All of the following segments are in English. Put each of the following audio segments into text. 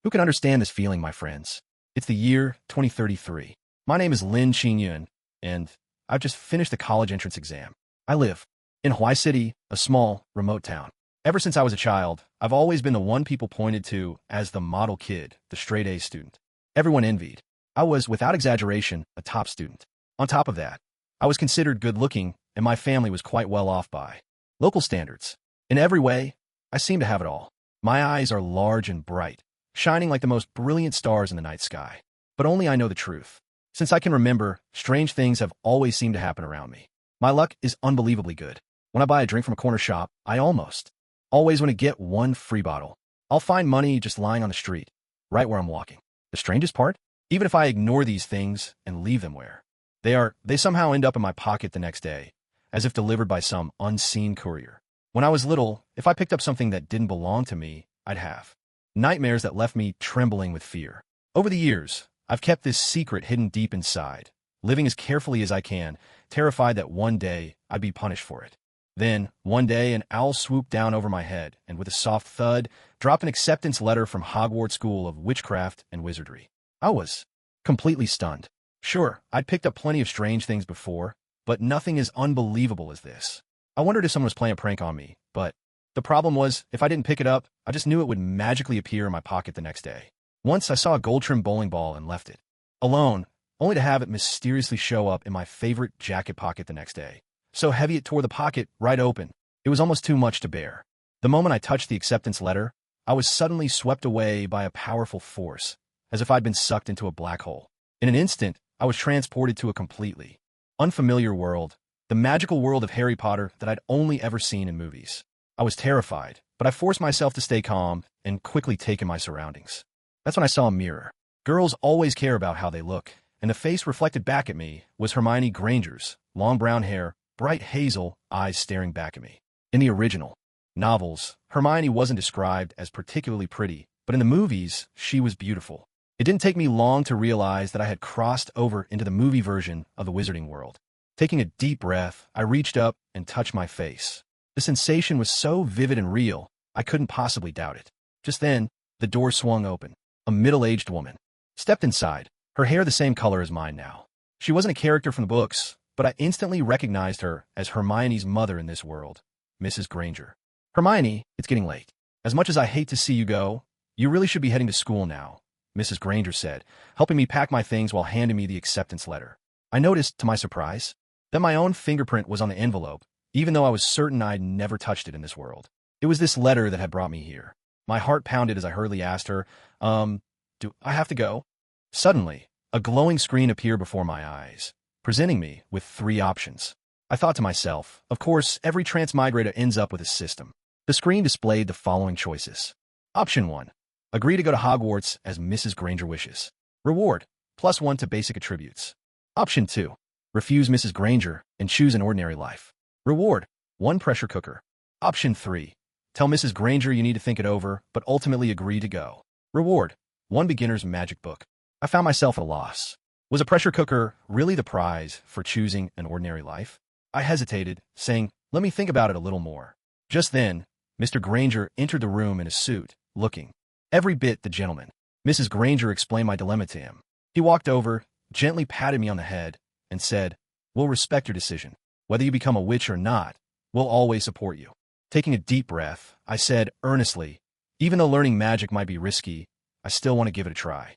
Who can understand this feeling, my friends? It's the year 2033. My name is Lin Qingyun, and I've just finished the college entrance exam. I live in Hawaii City, a small, remote town. Ever since I was a child, I've always been the one people pointed to as the model kid, the straight-A student. Everyone envied. I was, without exaggeration, a top student. On top of that, I was considered good-looking, and my family was quite well off by local standards. In every way, I seem to have it all. My eyes are large and bright, shining like the most brilliant stars in the night sky. But only I know the truth. Since I can remember, strange things have always seemed to happen around me. My luck is unbelievably good. When I buy a drink from a corner shop, I always want to get one free bottle. I'll find money just lying on the street, right where I'm walking. The strangest part? Even if I ignore these things and leave them where they somehow end up in my pocket the next day, as if delivered by some unseen courier. When I was little, if I picked up something that didn't belong to me, I'd have nightmares that left me trembling with fear. Over the years, I've kept this secret hidden deep inside, living as carefully as I can, terrified that one day I'd be punished for it. Then, one day, an owl swooped down over my head and with a soft thud, dropped an acceptance letter from Hogwarts School of Witchcraft and Wizardry. I was completely stunned. Sure, I'd picked up plenty of strange things before, but nothing as unbelievable as this. I wondered if someone was playing a prank on me, but the problem was, if I didn't pick it up, I just knew it would magically appear in my pocket the next day. Once I saw a gold-trimmed bowling ball and left it alone, only to have it mysteriously show up in my favorite jacket pocket the next day. So heavy it tore the pocket right open. It was almost too much to bear. The moment I touched the acceptance letter, I was suddenly swept away by a powerful force, as if I'd been sucked into a black hole. In an instant, I was transported to a completely unfamiliar world, the magical world of Harry Potter that I'd only ever seen in movies. I was terrified, but I forced myself to stay calm and quickly take in my surroundings. That's when I saw a mirror. Girls always care about how they look, and the face reflected back at me was Hermione Granger's, long brown hair, bright hazel eyes staring back at me. In the original novels, Hermione wasn't described as particularly pretty, but in the movies, she was beautiful. It didn't take me long to realize that I had crossed over into the movie version of the wizarding world. Taking a deep breath, I reached up and touched my face. The sensation was so vivid and real, I couldn't possibly doubt it. Just then, the door swung open. A middle-aged woman stepped inside, her hair the same color as mine now. She wasn't a character from the books, but I instantly recognized her as Hermione's mother in this world, Mrs. Granger. Hermione, it's getting late. As much as I hate to see you go, you really should be heading to school now, Mrs. Granger said, helping me pack my things while handing me the acceptance letter. I noticed, to my surprise, that my own fingerprint was on the envelope, even though I was certain I'd never touched it in this world. It was this letter that had brought me here. My heart pounded as I hurriedly asked her, do I have to go? Suddenly, a glowing screen appeared before my eyes, presenting me with 3 options. I thought to myself, of course, every transmigrator ends up with a system. The screen displayed the following choices. Option 1. Agree to go to Hogwarts as Mrs. Granger wishes. Reward, +1 to basic attributes. Option 2. Refuse Mrs. Granger and choose an ordinary life. Reward, 1 pressure cooker. Option 3. Tell Mrs. Granger you need to think it over, but ultimately agree to go. Reward, 1 beginner's magic book. I found myself at a loss. Was a pressure cooker really the prize for choosing an ordinary life? I hesitated, saying, let me think about it a little more. Just then, Mr. Granger entered the room in a suit, looking every bit the gentleman. Mrs. Granger explained my dilemma to him. He walked over, gently patted me on the head, and said, we'll respect your decision. Whether you become a witch or not, we'll always support you. Taking a deep breath, I said earnestly, even though learning magic might be risky, I still want to give it a try.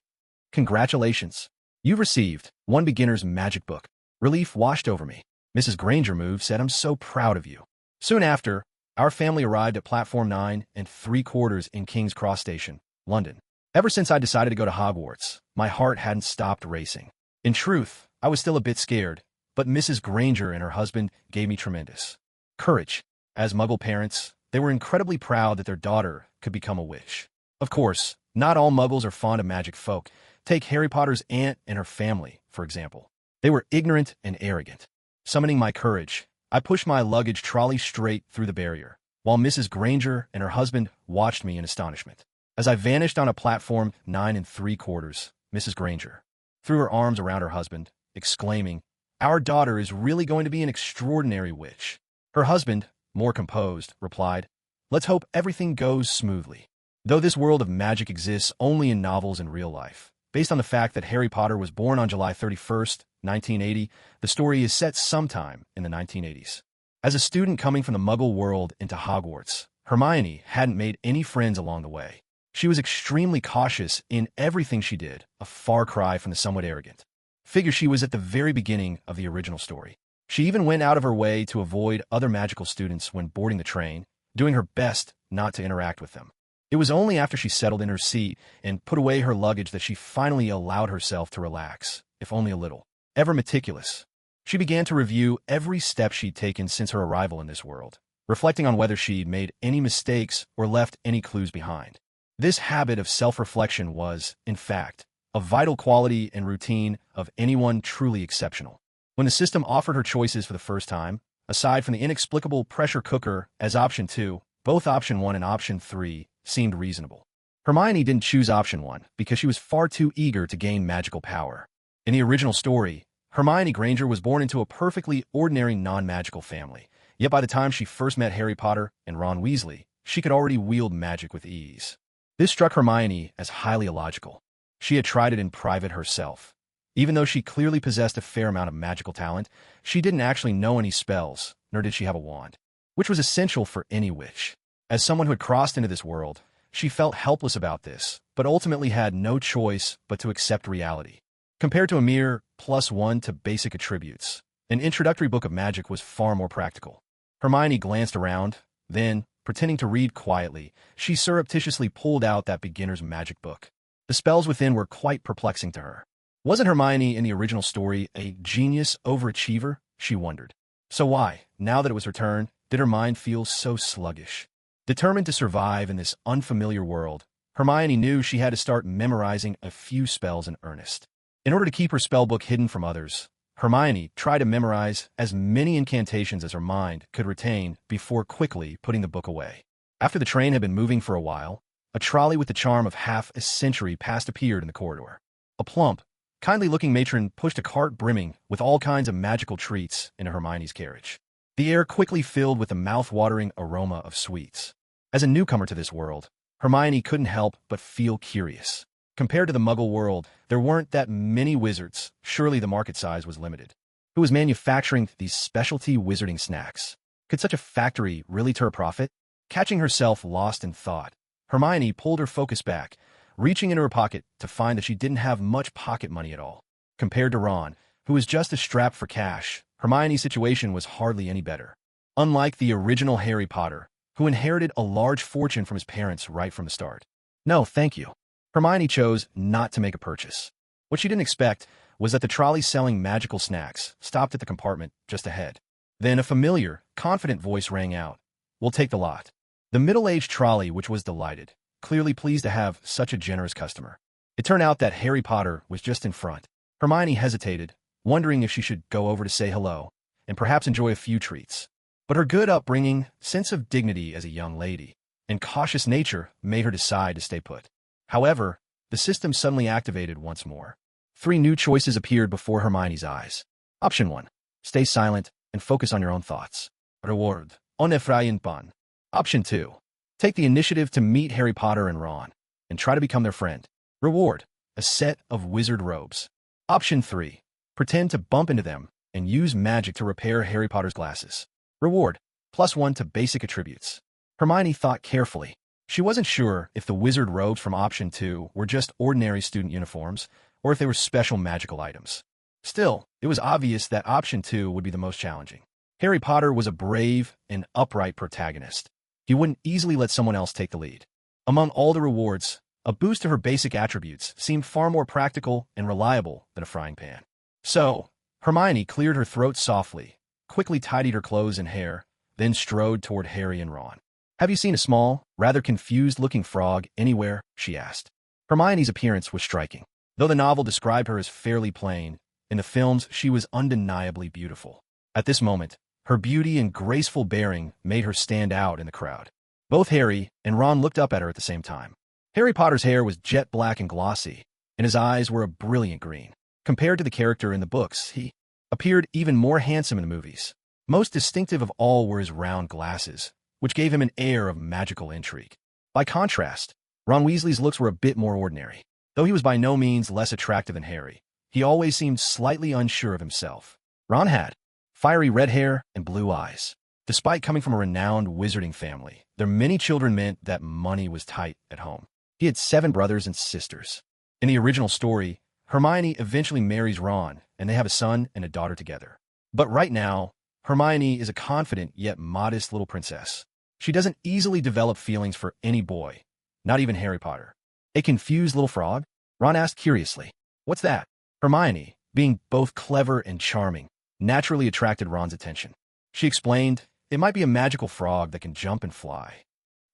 Congratulations. You've received 1 beginner's magic book. Relief washed over me. Mrs. Granger said, I'm so proud of you. Soon after, our family arrived at platform 9 and 3/4 in King's Cross Station, London. Ever since I decided to go to Hogwarts, my heart hadn't stopped racing. In truth, I was still a bit scared, but Mrs. Granger and her husband gave me tremendous courage. As Muggle parents, they were incredibly proud that their daughter could become a witch. Of course, not all Muggles are fond of magic folk. Take Harry Potter's aunt and her family, for example. They were ignorant and arrogant. Summoning my courage, I pushed my luggage trolley straight through the barrier, while Mrs. Granger and her husband watched me in astonishment. As I vanished on a platform 9 3/4, Mrs. Granger threw her arms around her husband, exclaiming, our daughter is really going to be an extraordinary witch. Her husband, more composed, replied, let's hope everything goes smoothly. Though this world of magic exists only in novels and real life, based on the fact that Harry Potter was born on July 31st, 1980, the story is set sometime in the 1980s. As a student coming from the Muggle world into Hogwarts, Hermione hadn't made any friends along the way. She was extremely cautious in everything she did, a far cry from the somewhat arrogant figure she was at the very beginning of the original story. She even went out of her way to avoid other magical students when boarding the train, doing her best not to interact with them. It was only after she settled in her seat and put away her luggage that she finally allowed herself to relax, if only a little. Ever meticulous, she began to review every step she'd taken since her arrival in this world, reflecting on whether she'd made any mistakes or left any clues behind. This habit of self-reflection was, in fact, a vital quality and routine of anyone truly exceptional. When the system offered her choices for the first time, aside from the inexplicable pressure cooker as option 2, both option 1 and option 3 seemed reasonable. Hermione didn't choose option 1 because she was far too eager to gain magical power. In the original story, Hermione Granger was born into a perfectly ordinary non-magical family, yet by the time she first met Harry Potter and Ron Weasley, she could already wield magic with ease. This struck Hermione as highly illogical. She had tried it in private herself. Even though she clearly possessed a fair amount of magical talent, she didn't actually know any spells, nor did she have a wand, which was essential for any witch. As someone who had crossed into this world, she felt helpless about this, but ultimately had no choice but to accept reality. Compared to a mere +1 to basic attributes, an introductory book of magic was far more practical. Hermione glanced around, then, pretending to read quietly, she surreptitiously pulled out that beginner's magic book. The spells within were quite perplexing to her. Wasn't Hermione in the original story a genius overachiever? She wondered. So why, now that it was her turn, did her mind feel so sluggish? Determined to survive in this unfamiliar world, Hermione knew she had to start memorizing a few spells in earnest. In order to keep her spellbook hidden from others, Hermione tried to memorize as many incantations as her mind could retain before quickly putting the book away. After the train had been moving for a while, a trolley with the charm of half a century past appeared in the corridor. A plump, kindly-looking matron pushed a cart brimming with all kinds of magical treats into Hermione's carriage. The air quickly filled with the mouth-watering aroma of sweets. As a newcomer to this world, Hermione couldn't help but feel curious. Compared to the Muggle world, there weren't that many wizards. Surely the market size was limited. Who was manufacturing these specialty wizarding snacks? Could such a factory really turn a profit? Catching herself lost in thought, Hermione pulled her focus back, reaching into her pocket to find that she didn't have much pocket money at all. Compared to Ron, who was just as strapped for cash, Hermione's situation was hardly any better. Unlike the original Harry Potter, who inherited a large fortune from his parents right from the start. No, thank you. Hermione chose not to make a purchase. What she didn't expect was that the trolley selling magical snacks stopped at the compartment just ahead. Then a familiar, confident voice rang out, "We'll take the lot." The middle-aged trolley, which was delighted, clearly pleased to have such a generous customer. It turned out that Harry Potter was just in front. Hermione hesitated, wondering if she should go over to say hello, and perhaps enjoy a few treats. But her good upbringing, sense of dignity as a young lady, and cautious nature made her decide to stay put. However, the system suddenly activated once more. 3 new choices appeared before Hermione's eyes. Option 1. Stay silent and focus on your own thoughts. Reward. On Ephraim Pan. Option 2. Take the initiative to meet Harry Potter and Ron, and try to become their friend. Reward. A set of wizard robes. Option 3. Pretend to bump into them and use magic to repair Harry Potter's glasses. Reward. +1 to basic attributes. Hermione thought carefully. She wasn't sure if the wizard robes from option 2 were just ordinary student uniforms, or if they were special magical items. Still, it was obvious that option 2 would be the most challenging. Harry Potter was a brave and upright protagonist. He wouldn't easily let someone else take the lead. Among all the rewards, a boost to her basic attributes seemed far more practical and reliable than a frying pan. So, Hermione cleared her throat softly, quickly tidied her clothes and hair, then strode toward Harry and Ron. "Have you seen a small, rather confused-looking frog anywhere?" she asked. Hermione's appearance was striking. Though the novel described her as fairly plain, in the films she was undeniably beautiful. At this moment, her beauty and graceful bearing made her stand out in the crowd. Both Harry and Ron looked up at her at the same time. Harry Potter's hair was jet black and glossy, and his eyes were a brilliant green. Compared to the character in the books, he appeared even more handsome in the movies. Most distinctive of all were his round glasses, which gave him an air of magical intrigue. By contrast, Ron Weasley's looks were a bit more ordinary. Though he was by no means less attractive than Harry, he always seemed slightly unsure of himself. Ron had fiery red hair and blue eyes. Despite coming from a renowned wizarding family, their many children meant that money was tight at home. He had 7 brothers and sisters. In the original story, Hermione eventually marries Ron, and they have a son and a daughter together. But right now, Hermione is a confident yet modest little princess. She doesn't easily develop feelings for any boy, not even Harry Potter. A confused little frog? Ron asked curiously. What's that? Hermione, being both clever and charming, naturally attracted Ron's attention. She explained, it might be a magical frog that can jump and fly.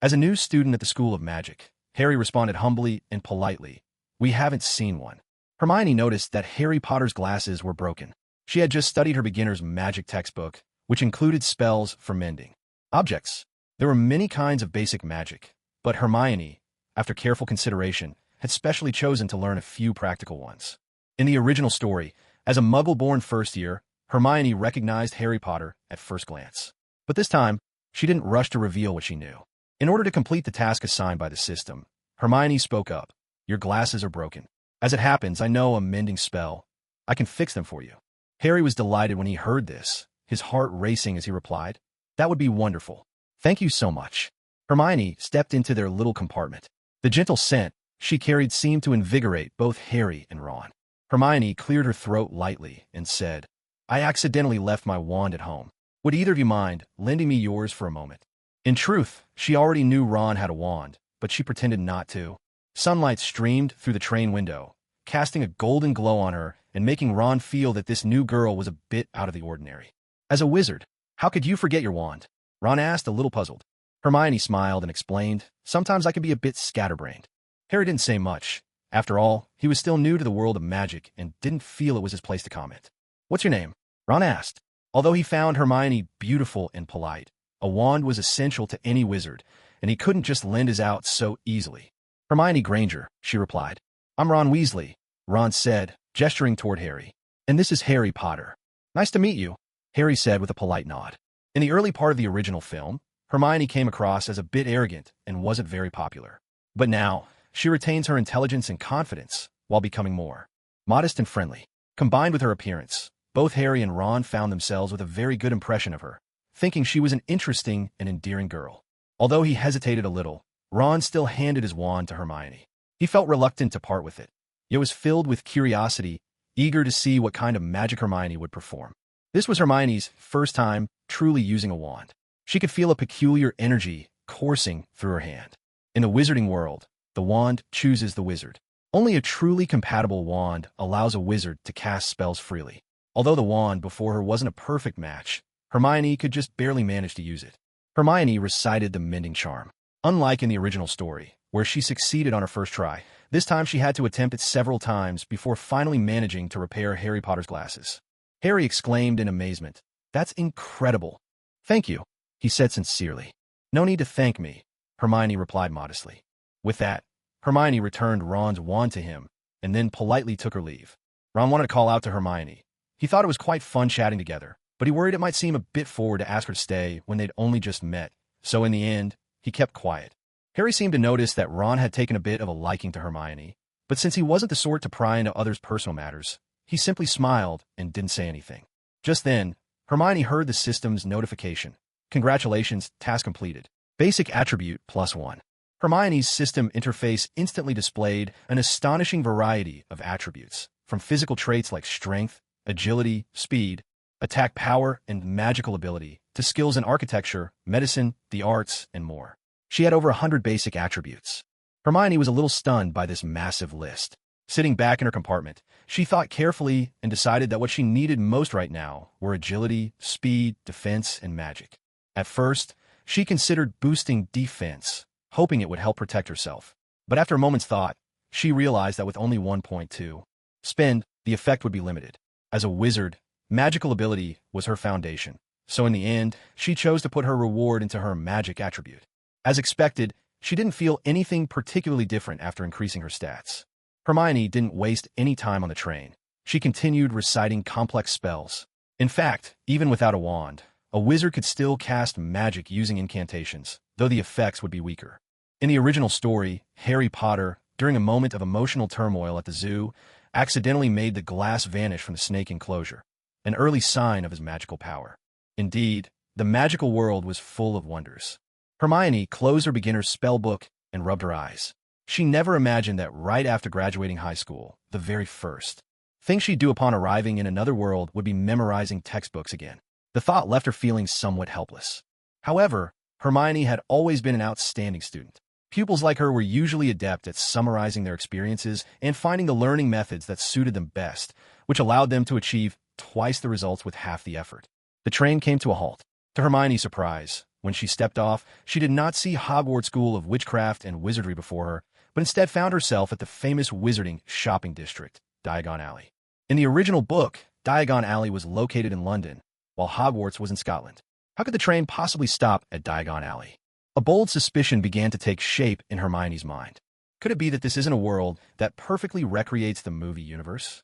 As a new student at the School of Magic, Harry responded humbly and politely, we haven't seen one. Hermione noticed that Harry Potter's glasses were broken. She had just studied her beginner's magic textbook, which included spells for mending objects. There were many kinds of basic magic, but Hermione, after careful consideration, had specially chosen to learn a few practical ones. In the original story, as a Muggle-born first year, Hermione recognized Harry Potter at first glance. But this time, she didn't rush to reveal what she knew. In order to complete the task assigned by the system, Hermione spoke up. Your glasses are broken. As it happens, I know a mending spell. I can fix them for you. Harry was delighted when he heard this, his heart racing as he replied, that would be wonderful. Thank you so much. Hermione stepped into their little compartment. The gentle scent she carried seemed to invigorate both Harry and Ron. Hermione cleared her throat lightly and said, I accidentally left my wand at home. Would either of you mind lending me yours for a moment? In truth, she already knew Ron had a wand, but she pretended not to. Sunlight streamed through the train window, casting a golden glow on her and making Ron feel that this new girl was a bit out of the ordinary. As a wizard, how could you forget your wand? Ron asked, a little puzzled. Hermione smiled and explained, sometimes I can be a bit scatterbrained. Harry didn't say much. After all, he was still new to the world of magic and didn't feel it was his place to comment. What's your name? Ron asked. Although he found Hermione beautiful and polite, a wand was essential to any wizard, and he couldn't just lend his out so easily. Hermione Granger, she replied. I'm Ron Weasley, Ron said, gesturing toward Harry. And this is Harry Potter. Nice to meet you, Harry said with a polite nod. In the early part of the original film, Hermione came across as a bit arrogant and wasn't very popular. But now, she retains her intelligence and confidence while becoming more modest and friendly. Combined with her appearance, both Harry and Ron found themselves with a very good impression of her, thinking she was an interesting and endearing girl. Although he hesitated a little, Ron still handed his wand to Hermione. He felt reluctant to part with it. It was filled with curiosity, eager to see what kind of magic Hermione would perform. This was Hermione's first time truly using a wand. She could feel a peculiar energy coursing through her hand. In the wizarding world, the wand chooses the wizard. Only a truly compatible wand allows a wizard to cast spells freely. Although the wand before her wasn't a perfect match, Hermione could just barely manage to use it. Hermione recited the mending charm. Unlike in the original story, where she succeeded on her first try, this time she had to attempt it several times before finally managing to repair Harry Potter's glasses. Harry exclaimed in amazement, That's incredible. Thank you, he said sincerely. No need to thank me, Hermione replied modestly. With that, Hermione returned Ron's wand to him, and then politely took her leave. Ron wanted to call out to Hermione. He thought it was quite fun chatting together, but he worried it might seem a bit forward to ask her to stay when they'd only just met, so in the end, he kept quiet. Harry seemed to notice that Ron had taken a bit of a liking to Hermione, but since he wasn't the sort to pry into others' personal matters, he simply smiled and didn't say anything. Just then, Hermione heard the system's notification. Congratulations, task completed. Basic attribute +1. Hermione's system interface instantly displayed an astonishing variety of attributes, from physical traits like strength, agility, speed, attack power, and magical ability, to skills in architecture, medicine, the arts, and more. She had over 100 basic attributes. Hermione was a little stunned by this massive list. Sitting back in her compartment, she thought carefully and decided that what she needed most right now were agility, speed, defense, and magic. At first, she considered boosting defense, hoping it would help protect herself. But after a moment's thought, she realized that with only 1.2 spend, the effect would be limited. As a wizard, magical ability was her foundation, so in the end, she chose to put her reward into her magic attribute. As expected, she didn't feel anything particularly different after increasing her stats. Hermione didn't waste any time on the train. She continued reciting complex spells. In fact, even without a wand, a wizard could still cast magic using incantations, though the effects would be weaker. In the original story, Harry Potter, during a moment of emotional turmoil at the zoo, accidentally made the glass vanish from the snake enclosure, an early sign of his magical power. Indeed, the magical world was full of wonders. Hermione closed her beginner's spell book and rubbed her eyes. She never imagined that right after graduating high school, the very first thing she'd do upon arriving in another world would be memorizing textbooks again. The thought left her feeling somewhat helpless. However, Hermione had always been an outstanding student. Pupils like her were usually adept at summarizing their experiences and finding the learning methods that suited them best, which allowed them to achieve twice the results with half the effort. The train came to a halt. To Hermione's surprise, when she stepped off, she did not see Hogwarts School of Witchcraft and Wizardry before her, but instead found herself at the famous wizarding shopping district, Diagon Alley. In the original book, Diagon Alley was located in London, while Hogwarts was in Scotland. How could the train possibly stop at Diagon Alley? A bold suspicion began to take shape in Hermione's mind. Could it be that this isn't a world that perfectly recreates the movie universe?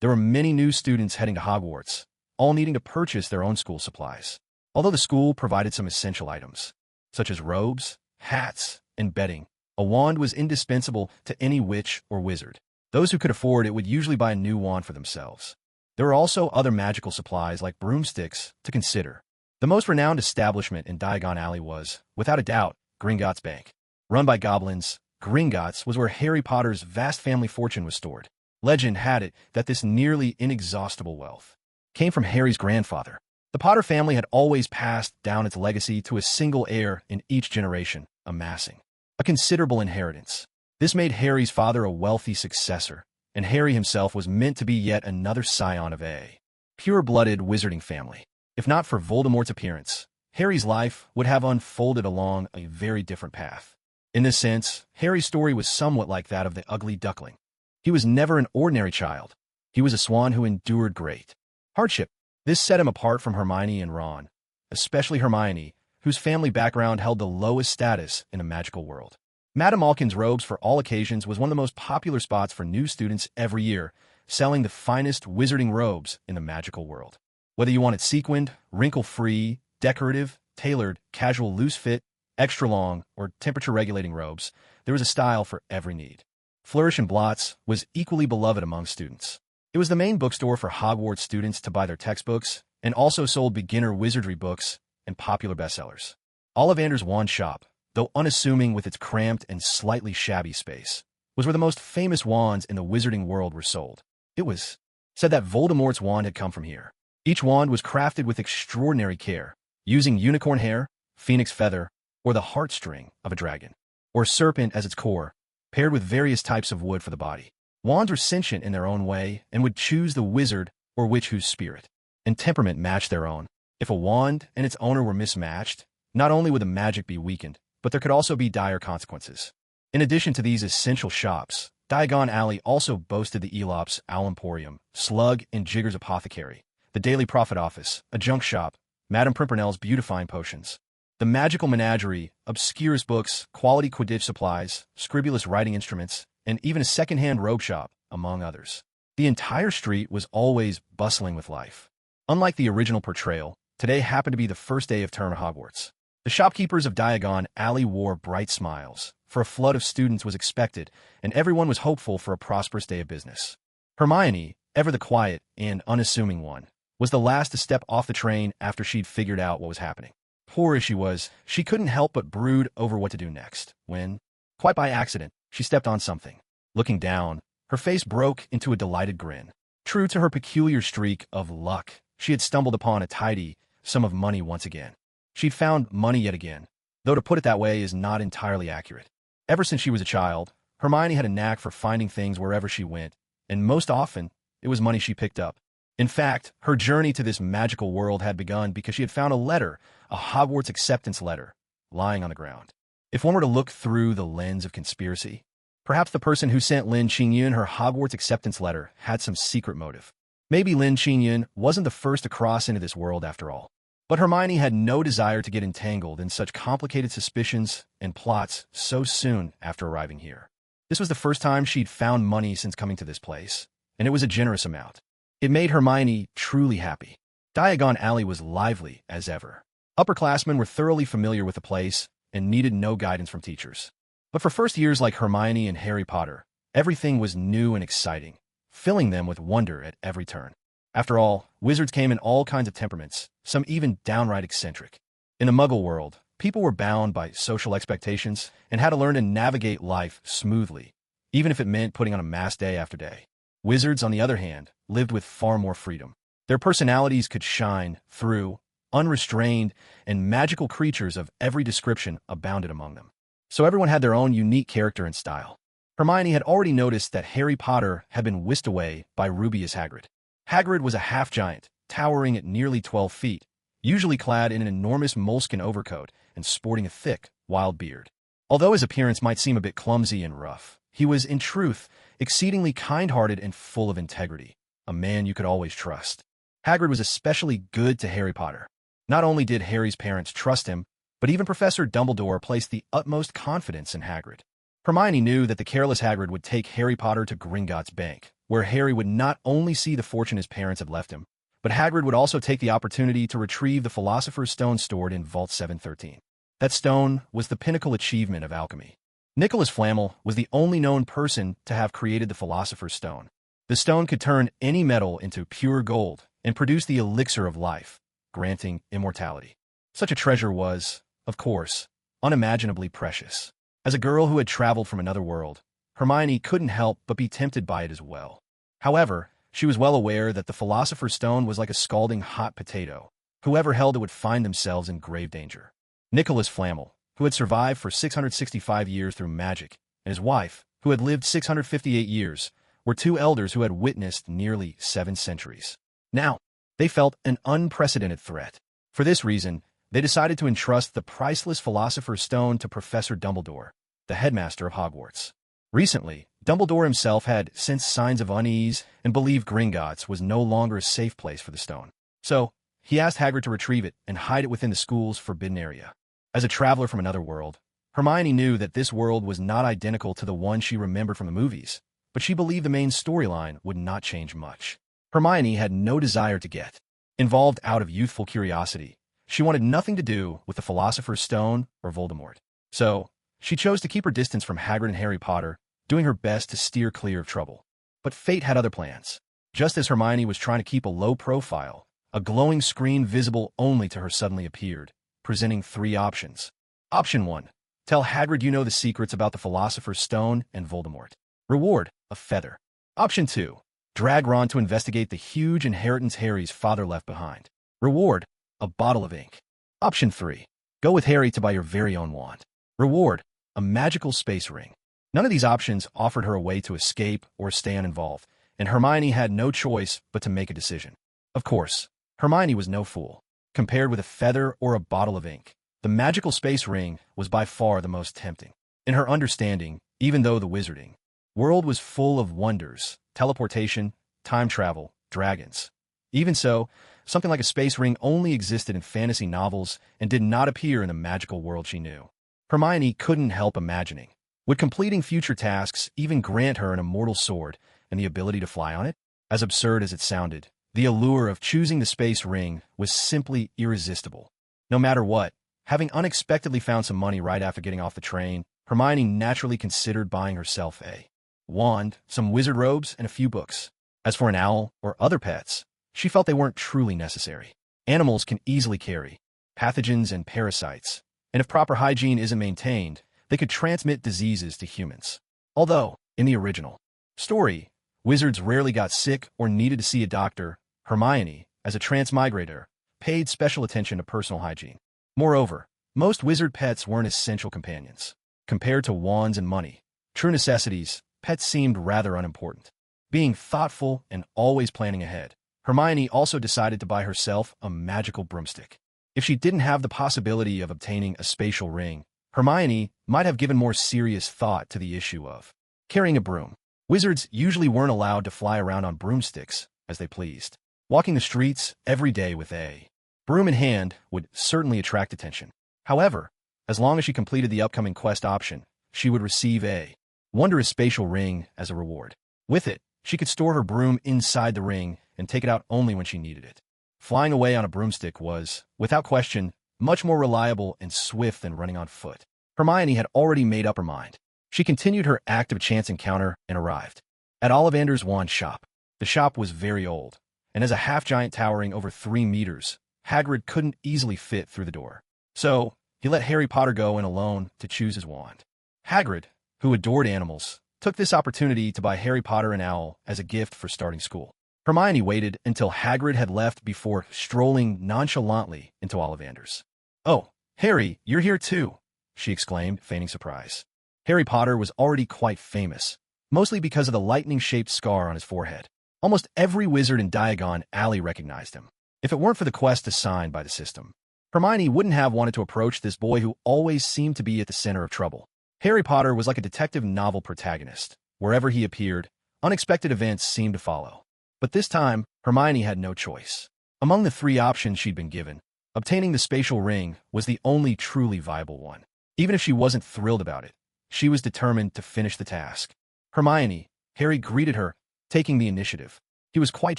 There were many new students heading to Hogwarts, all needing to purchase their own school supplies. Although the school provided some essential items, such as robes, hats, and bedding, a wand was indispensable to any witch or wizard. Those who could afford it would usually buy a new wand for themselves. There were also other magical supplies like broomsticks to consider. The most renowned establishment in Diagon Alley was, without a doubt, Gringotts Bank. Run by goblins, Gringotts was where Harry Potter's vast family fortune was stored. Legend had it that this nearly inexhaustible wealth came from Harry's grandfather. The Potter family had always passed down its legacy to a single heir in each generation, amassing a considerable inheritance. This made Harry's father a wealthy successor, and Harry himself was meant to be yet another scion of a pure-blooded wizarding family. If not for Voldemort's appearance, Harry's life would have unfolded along a very different path. In this sense, Harry's story was somewhat like that of the ugly duckling. He was never an ordinary child. He was a swan who endured great hardship. This set him apart from Hermione and Ron, especially Hermione, whose family background held the lowest status in a magical world. Madame Malkin's robes for all occasions was one of the most popular spots for new students every year, selling the finest wizarding robes in the magical world. Whether you wanted sequined, wrinkle-free, decorative, tailored, casual loose fit, extra long, or temperature-regulating robes, there was a style for every need. Flourish and Blots was equally beloved among students. It was the main bookstore for Hogwarts students to buy their textbooks, and also sold beginner wizardry books and popular bestsellers. Ollivander's Wand Shop, though unassuming with its cramped and slightly shabby space, was where the most famous wands in the wizarding world were sold. It was said that Voldemort's wand had come from here. Each wand was crafted with extraordinary care, using unicorn hair, phoenix feather, or the heartstring of a dragon, or serpent as its core, paired with various types of wood for the body. Wands were sentient in their own way and would choose the wizard or witch whose spirit and temperament matched their own. If a wand and its owner were mismatched, not only would the magic be weakened, but there could also be dire consequences. In addition to these essential shops, Diagon Alley also boasted the Elop's Owl Emporium, Slug and Jigger's Apothecary, the Daily Profit Office, a junk shop, Madame Pimpernel's beautifying potions, the Magical Menagerie, obscure books, quality Quidditch supplies, scribulous writing instruments, and even a second-hand robe shop, among others. The entire street was always bustling with life. Unlike the original portrayal, today happened to be the first day of term at Hogwarts. The shopkeepers of Diagon Alley wore bright smiles, for a flood of students was expected, and everyone was hopeful for a prosperous day of business. Hermione, ever the quiet and unassuming one, was the last to step off the train after she'd figured out what was happening. Poor as she was, she couldn't help but brood over what to do next, when, quite by accident, she stepped on something. Looking down, her face broke into a delighted grin. True to her peculiar streak of luck, she had stumbled upon a tidy sum of money once again. She'd found money yet again, though to put it that way is not entirely accurate. Ever since she was a child, Hermione had a knack for finding things wherever she went, and most often, it was money she picked up. In fact, her journey to this magical world had begun because she had found a letter, a Hogwarts acceptance letter, lying on the ground. If one were to look through the lens of conspiracy, perhaps the person who sent Lin Qingyun her Hogwarts acceptance letter had some secret motive. Maybe Lin Qingyun wasn't the first to cross into this world after all. But Hermione had no desire to get entangled in such complicated suspicions and plots so soon after arriving here. This was the first time she'd found money since coming to this place, and it was a generous amount. It made Hermione truly happy. Diagon Alley was lively as ever. Upperclassmen were thoroughly familiar with the place and needed no guidance from teachers. But for first years like Hermione and Harry Potter, everything was new and exciting, filling them with wonder at every turn. After all, wizards came in all kinds of temperaments, some even downright eccentric. In the Muggle world, people were bound by social expectations and had to learn to navigate life smoothly, even if it meant putting on a mask day after day. Wizards, on the other hand, lived with far more freedom. Their personalities could shine through, unrestrained, and magical creatures of every description abounded among them. So everyone had their own unique character and style. Hermione had already noticed that Harry Potter had been whisked away by Rubeus Hagrid. Hagrid was a half-giant, towering at nearly 12 feet, usually clad in an enormous moleskin overcoat and sporting a thick, wild beard. Although his appearance might seem a bit clumsy and rough, he was, in truth, exceedingly kind-hearted and full of integrity, a man you could always trust. Hagrid was especially good to Harry Potter. Not only did Harry's parents trust him, but even Professor Dumbledore placed the utmost confidence in Hagrid. Hermione knew that the careless Hagrid would take Harry Potter to Gringotts Bank, where Harry would not only see the fortune his parents had left him, but Hagrid would also take the opportunity to retrieve the Philosopher's Stone stored in Vault 713. That stone was the pinnacle achievement of alchemy. Nicholas Flamel was the only known person to have created the Philosopher's Stone. The stone could turn any metal into pure gold and produce the elixir of life, granting immortality. Such a treasure was, of course, unimaginably precious. As a girl who had traveled from another world, Hermione couldn't help but be tempted by it as well. However, she was well aware that the Philosopher's Stone was like a scalding hot potato. Whoever held it would find themselves in grave danger. Nicholas Flamel, who had survived for 665 years through magic, and his wife, who had lived 658 years, were two elders who had witnessed nearly 7 centuries. Now, they felt an unprecedented threat. For this reason, they decided to entrust the priceless Philosopher's Stone to Professor Dumbledore, the headmaster of Hogwarts. Recently, Dumbledore himself had sensed signs of unease and believed Gringotts was no longer a safe place for the stone. So, he asked Hagrid to retrieve it and hide it within the school's forbidden area. As a traveler from another world, Hermione knew that this world was not identical to the one she remembered from the movies, but she believed the main storyline would not change much. Hermione had no desire to get involved out of youthful curiosity. She wanted nothing to do with the Philosopher's Stone or Voldemort. So, she chose to keep her distance from Hagrid and Harry Potter, doing her best to steer clear of trouble. But fate had other plans. Just as Hermione was trying to keep a low profile, a glowing screen visible only to her suddenly appeared, presenting 3 options. Option 1. Tell Hagrid you know the secrets about the Philosopher's Stone and Voldemort. Reward: a feather. Option 2. Drag Ron to investigate the huge inheritance Harry's father left behind. Reward: a bottle of ink. Option 3. Go with Harry to buy your very own wand. Reward: a magical space ring. None of these options offered her a way to escape or stay uninvolved, and Hermione had no choice but to make a decision. Of course, Hermione was no fool. Compared with a feather or a bottle of ink, the magical space ring was by far the most tempting. In her understanding, even though the wizarding world was full of wonders, teleportation, time travel, dragons. Even so, something like a space ring only existed in fantasy novels and did not appear in the magical world she knew. Hermione couldn't help imagining. Would completing future tasks even grant her an immortal sword and the ability to fly on it? As absurd as it sounded, the allure of choosing the space ring was simply irresistible. No matter what, having unexpectedly found some money right after getting off the train, Hermione naturally considered buying herself a wand, some wizard robes, and a few books. As for an owl or other pets, she felt they weren't truly necessary. Animals can easily carry pathogens and parasites, and if proper hygiene isn't maintained, they could transmit diseases to humans. Although, in the original story, wizards rarely got sick or needed to see a doctor, Hermione, as a transmigrator, paid special attention to personal hygiene. Moreover, most wizard pets weren't essential companions. Compared to wands and money, true necessities, pets seemed rather unimportant. Being thoughtful and always planning ahead, Hermione also decided to buy herself a magical broomstick. If she didn't have the possibility of obtaining a spatial ring, Hermione might have given more serious thought to the issue of carrying a broom. Wizards usually weren't allowed to fly around on broomsticks as they pleased. Walking the streets every day with a broom in hand would certainly attract attention. However, as long as she completed the upcoming quest option, she would receive a wondrous spatial ring as a reward. With it, she could store her broom inside the ring and take it out only when she needed it. Flying away on a broomstick was, without question, much more reliable and swift than running on foot. Hermione had already made up her mind. She continued her act of chance encounter and arrived at Ollivander's wand shop. The shop was very old, and as a half-giant towering over 3 meters, Hagrid couldn't easily fit through the door. So, he let Harry Potter go in alone to choose his wand. Hagrid, who adored animals, took this opportunity to buy Harry Potter an owl as a gift for starting school. Hermione waited until Hagrid had left before strolling nonchalantly into Ollivander's. "Oh, Harry, you're here too," she exclaimed, feigning surprise. Harry Potter was already quite famous, mostly because of the lightning-shaped scar on his forehead. Almost every wizard in Diagon Alley recognized him. If it weren't for the quest assigned by the system, Hermione wouldn't have wanted to approach this boy who always seemed to be at the center of trouble. Harry Potter was like a detective novel protagonist. Wherever he appeared, unexpected events seemed to follow. But this time, Hermione had no choice. Among the 3 options she'd been given, obtaining the spatial ring was the only truly viable one. Even if she wasn't thrilled about it, she was determined to finish the task. "Hermione," Harry greeted her, taking the initiative. He was quite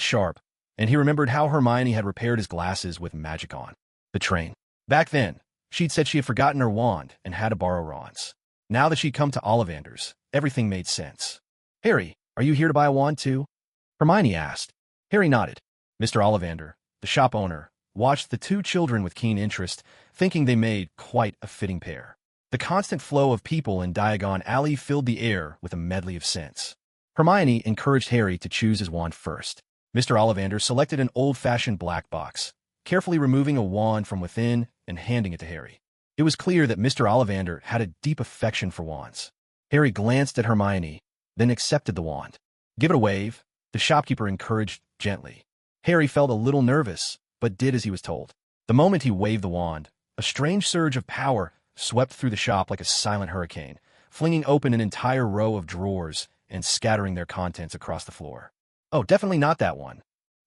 sharp, and he remembered how Hermione had repaired his glasses with magic on the train. Back then, she'd said she had forgotten her wand and had to borrow Ron's. Now that she'd come to Ollivander's, everything made sense. "Harry, are you here to buy a wand too?" Hermione asked. Harry nodded. Mr. Ollivander, the shop owner, watched the 2 children with keen interest, thinking they made quite a fitting pair. The constant flow of people in Diagon Alley filled the air with a medley of scents. Hermione encouraged Harry to choose his wand first. Mr. Ollivander selected an old-fashioned black box, carefully removing a wand from within and handing it to Harry. It was clear that Mr. Ollivander had a deep affection for wands. Harry glanced at Hermione, then accepted the wand. "Give it a wave," the shopkeeper encouraged gently. Harry felt a little nervous, but did as he was told. The moment he waved the wand, a strange surge of power swept through the shop like a silent hurricane, flinging open an entire row of drawers and scattering their contents across the floor. "Oh, definitely not that one,"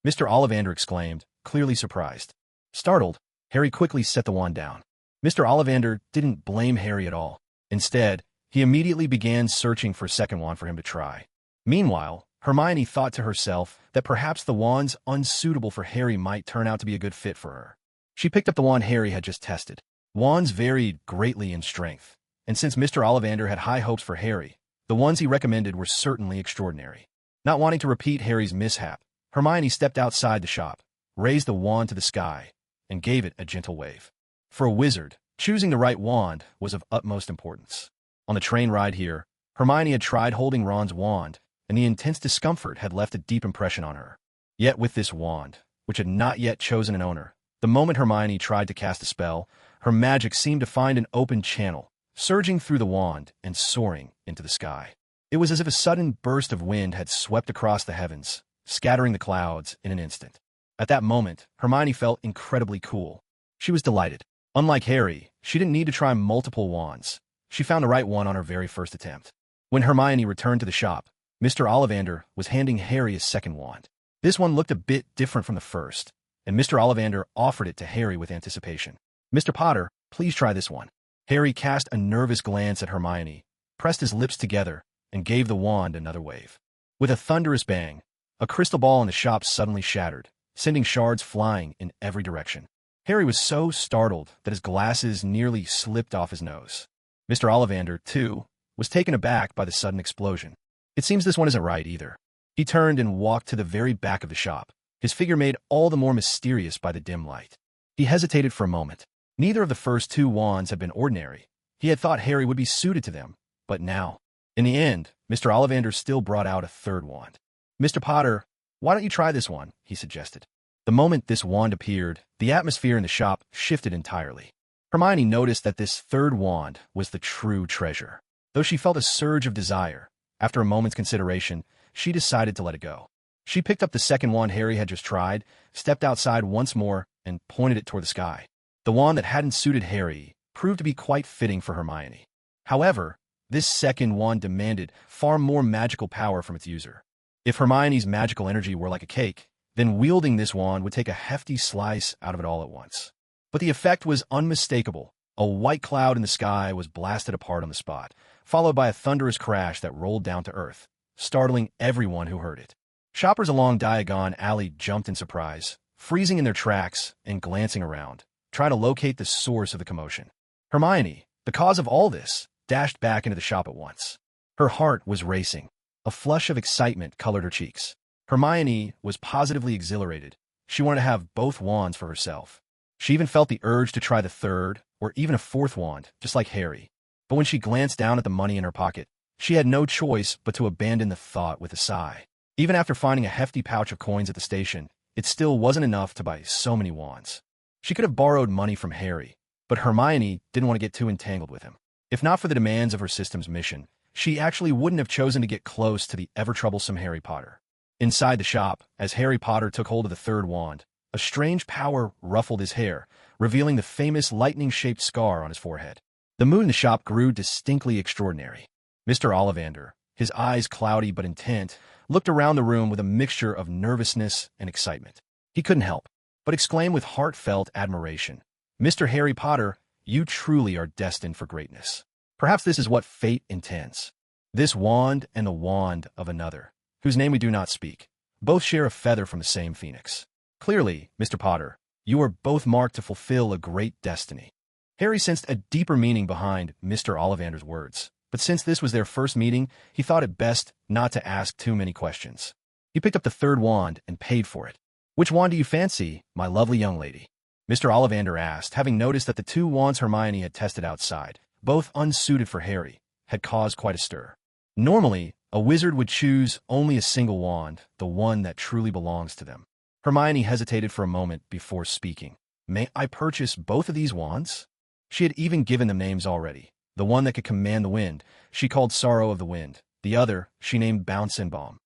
Mr. Ollivander exclaimed, clearly surprised. Startled, Harry quickly set the wand down. Mr. Ollivander didn't blame Harry at all. Instead, he immediately began searching for a second wand for him to try. Meanwhile, Hermione thought to herself that perhaps the wands unsuitable for Harry might turn out to be a good fit for her. She picked up the wand Harry had just tested. Wands varied greatly in strength, and since Mr. Ollivander had high hopes for Harry, the ones he recommended were certainly extraordinary. Not wanting to repeat Harry's mishap, Hermione stepped outside the shop, raised the wand to the sky, and gave it a gentle wave. For a wizard, choosing the right wand was of utmost importance. On the train ride here, Hermione had tried holding Ron's wand, and the intense discomfort had left a deep impression on her. Yet with this wand, which had not yet chosen an owner, the moment Hermione tried to cast a spell, her magic seemed to find an open channel, surging through the wand and soaring into the sky. It was as if a sudden burst of wind had swept across the heavens, scattering the clouds in an instant. At that moment, Hermione felt incredibly cool. She was delighted. Unlike Harry, she didn't need to try multiple wands. She found the right one on her very first attempt. When Hermione returned to the shop, Mr. Ollivander was handing Harry a second wand. This one looked a bit different from the first, and Mr. Ollivander offered it to Harry with anticipation. "Mr. Potter, please try this one." Harry cast a nervous glance at Hermione, pressed his lips together, and gave the wand another wave. With a thunderous bang, a crystal ball in the shop suddenly shattered, sending shards flying in every direction. Harry was so startled that his glasses nearly slipped off his nose. Mr. Ollivander, too, was taken aback by the sudden explosion. "It seems this one isn't right either." He turned and walked to the very back of the shop, his figure made all the more mysterious by the dim light. He hesitated for a moment. Neither of the first 2 wands had been ordinary. He had thought Harry would be suited to them, but now, in the end, Mr. Ollivander still brought out a third wand. "Mr. Potter, why don't you try this one?" he suggested. The moment this wand appeared, the atmosphere in the shop shifted entirely. Hermione noticed that this third wand was the true treasure. Though she felt a surge of desire, after a moment's consideration, she decided to let it go. She picked up the second wand Harry had just tried, stepped outside once more, and pointed it toward the sky. The wand that hadn't suited Harry proved to be quite fitting for Hermione. However, this second wand demanded far more magical power from its user. If Hermione's magical energy were like a cake, then wielding this wand would take a hefty slice out of it all at once. But the effect was unmistakable. A white cloud in the sky was blasted apart on the spot, followed by a thunderous crash that rolled down to earth, startling everyone who heard it. Shoppers along Diagon Alley jumped in surprise, freezing in their tracks and glancing around, trying to locate the source of the commotion. Hermione, The cause of all this dashed back into the shop at once. Her heart was racing. A flush of excitement colored her cheeks. Hermione was positively exhilarated. She wanted to have both wands for herself. She even felt the urge to try the third or even a fourth wand, just like Harry. But when she glanced down at the money in her pocket, she had no choice but to abandon the thought with a sigh. Even after finding a hefty pouch of coins at the station, it still wasn't enough to buy so many wands. She could have borrowed money from Harry, but Hermione didn't want to get too entangled with him. If not for the demands of her system's mission, she actually wouldn't have chosen to get close to the ever-troublesome Harry Potter. Inside the shop, as Harry Potter took hold of the third wand, a strange power ruffled his hair, revealing the famous lightning-shaped scar on his forehead. The mood in the shop grew distinctly extraordinary. Mr. Ollivander, his eyes cloudy but intent, looked around the room with a mixture of nervousness and excitement. He couldn't help but exclaim with heartfelt admiration, "Mr. Harry Potter, you truly are destined for greatness. Perhaps this is what fate intends. This wand and the wand of another, whose name we do not speak, both share a feather from the same phoenix. Clearly, Mr. Potter, you are both marked to fulfill a great destiny." Harry sensed a deeper meaning behind Mr. Ollivander's words, but since this was their first meeting, he thought it best not to ask too many questions. He picked up the third wand and paid for it. "Which wand do you fancy, my lovely young lady?" Mr. Ollivander asked, having noticed that the two wands Hermione had tested outside, both unsuited for Harry, had caused quite a stir. Normally, a wizard would choose only a single wand, the one that truly belongs to them. Hermione hesitated for a moment before speaking. "May I purchase both of these wands?" She had even given them names already. The one that could command the wind, she called Sorrow of the Wind. The other, she named Bounce and Balm.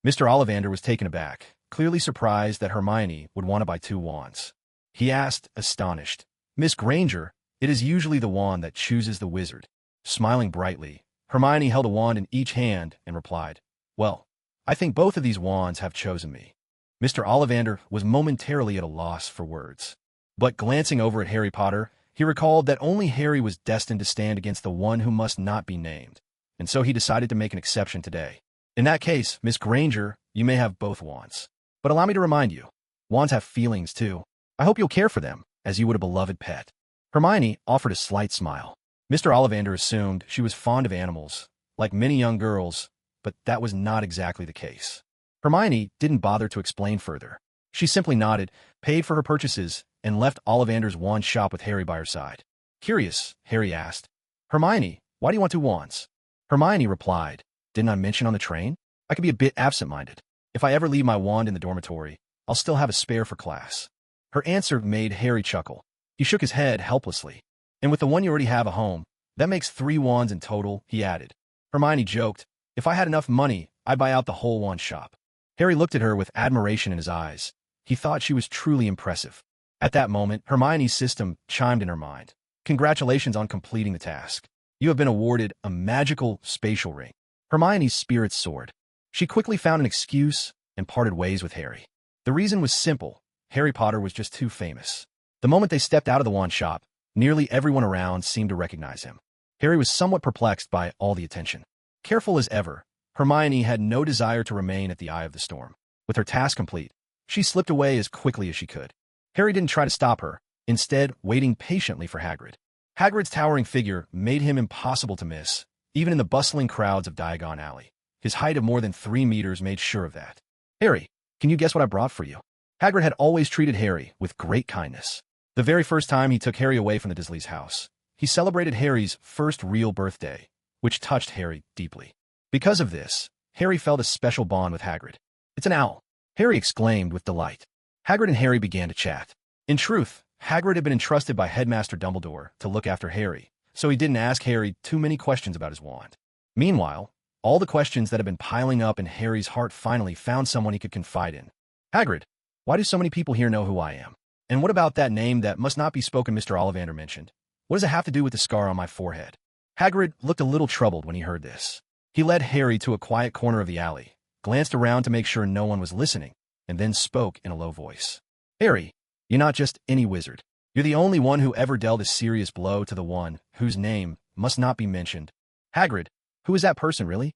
Mr. Ollivander was taken aback, clearly surprised that Hermione would want to buy two wands. He asked, astonished, "Miss Granger, it is usually the wand that chooses the wizard." Smiling brightly, Hermione held a wand in each hand and replied, "Well, I think both of these wands have chosen me." Mr. Ollivander was momentarily at a loss for words. But glancing over at Harry Potter, he recalled that only Harry was destined to stand against the one who must not be named, and so he decided to make an exception today. "In that case, Miss Granger, you may have both wands. But allow me to remind you, wands have feelings too. I hope you'll care for them, as you would a beloved pet." Hermione offered a slight smile. Mr. Ollivander assumed she was fond of animals, like many young girls, but that was not exactly the case. Hermione didn't bother to explain further. She simply nodded, paid for her purchases, and left Ollivander's wand shop with Harry by her side. Curious, Harry asked, "Hermione, why do you want two wands?" Hermione replied, "Didn't I mention on the train? I could be a bit absent-minded. If I ever leave my wand in the dormitory, I'll still have a spare for class." Her answer made Harry chuckle. He shook his head helplessly. "And with the one you already have at home, that makes 3 wands in total," he added. Hermione joked, "If I had enough money, I'd buy out the whole wand shop." Harry looked at her with admiration in his eyes. He thought she was truly impressive. At that moment, Hermione's system chimed in her mind. "Congratulations on completing the task. You have been awarded a magical spatial ring." Hermione's spirits soared. She quickly found an excuse and parted ways with Harry. The reason was simple. Harry Potter was just too famous. The moment they stepped out of the wand shop, nearly everyone around seemed to recognize him. Harry was somewhat perplexed by all the attention. Careful as ever, Hermione had no desire to remain at the eye of the storm. With her task complete, she slipped away as quickly as she could. Harry didn't try to stop her, instead waiting patiently for Hagrid. Hagrid's towering figure made him impossible to miss, even in the bustling crowds of Diagon Alley. His height of more than 3 meters made sure of that. "Harry, can you guess what I brought for you?" Hagrid had always treated Harry with great kindness. The very first time he took Harry away from the Dursleys' house, he celebrated Harry's first real birthday, which touched Harry deeply. Because of this, Harry felt a special bond with Hagrid. "It's an owl," Harry exclaimed with delight. Hagrid and Harry began to chat. In truth, Hagrid had been entrusted by Headmaster Dumbledore to look after Harry, so he didn't ask Harry too many questions about his wand. Meanwhile, all the questions that had been piling up in Harry's heart finally found someone he could confide in. "Hagrid, why do so many people here know who I am? And what about that name that must not be spoken Mr. Ollivander mentioned? What does it have to do with the scar on my forehead?" Hagrid looked a little troubled when he heard this. He led Harry to a quiet corner of the alley, glanced around to make sure no one was listening, and then spoke in a low voice. "Harry, you're not just any wizard. You're the only one who ever dealt a serious blow to the one whose name must not be mentioned." "Hagrid, who is that person, really?"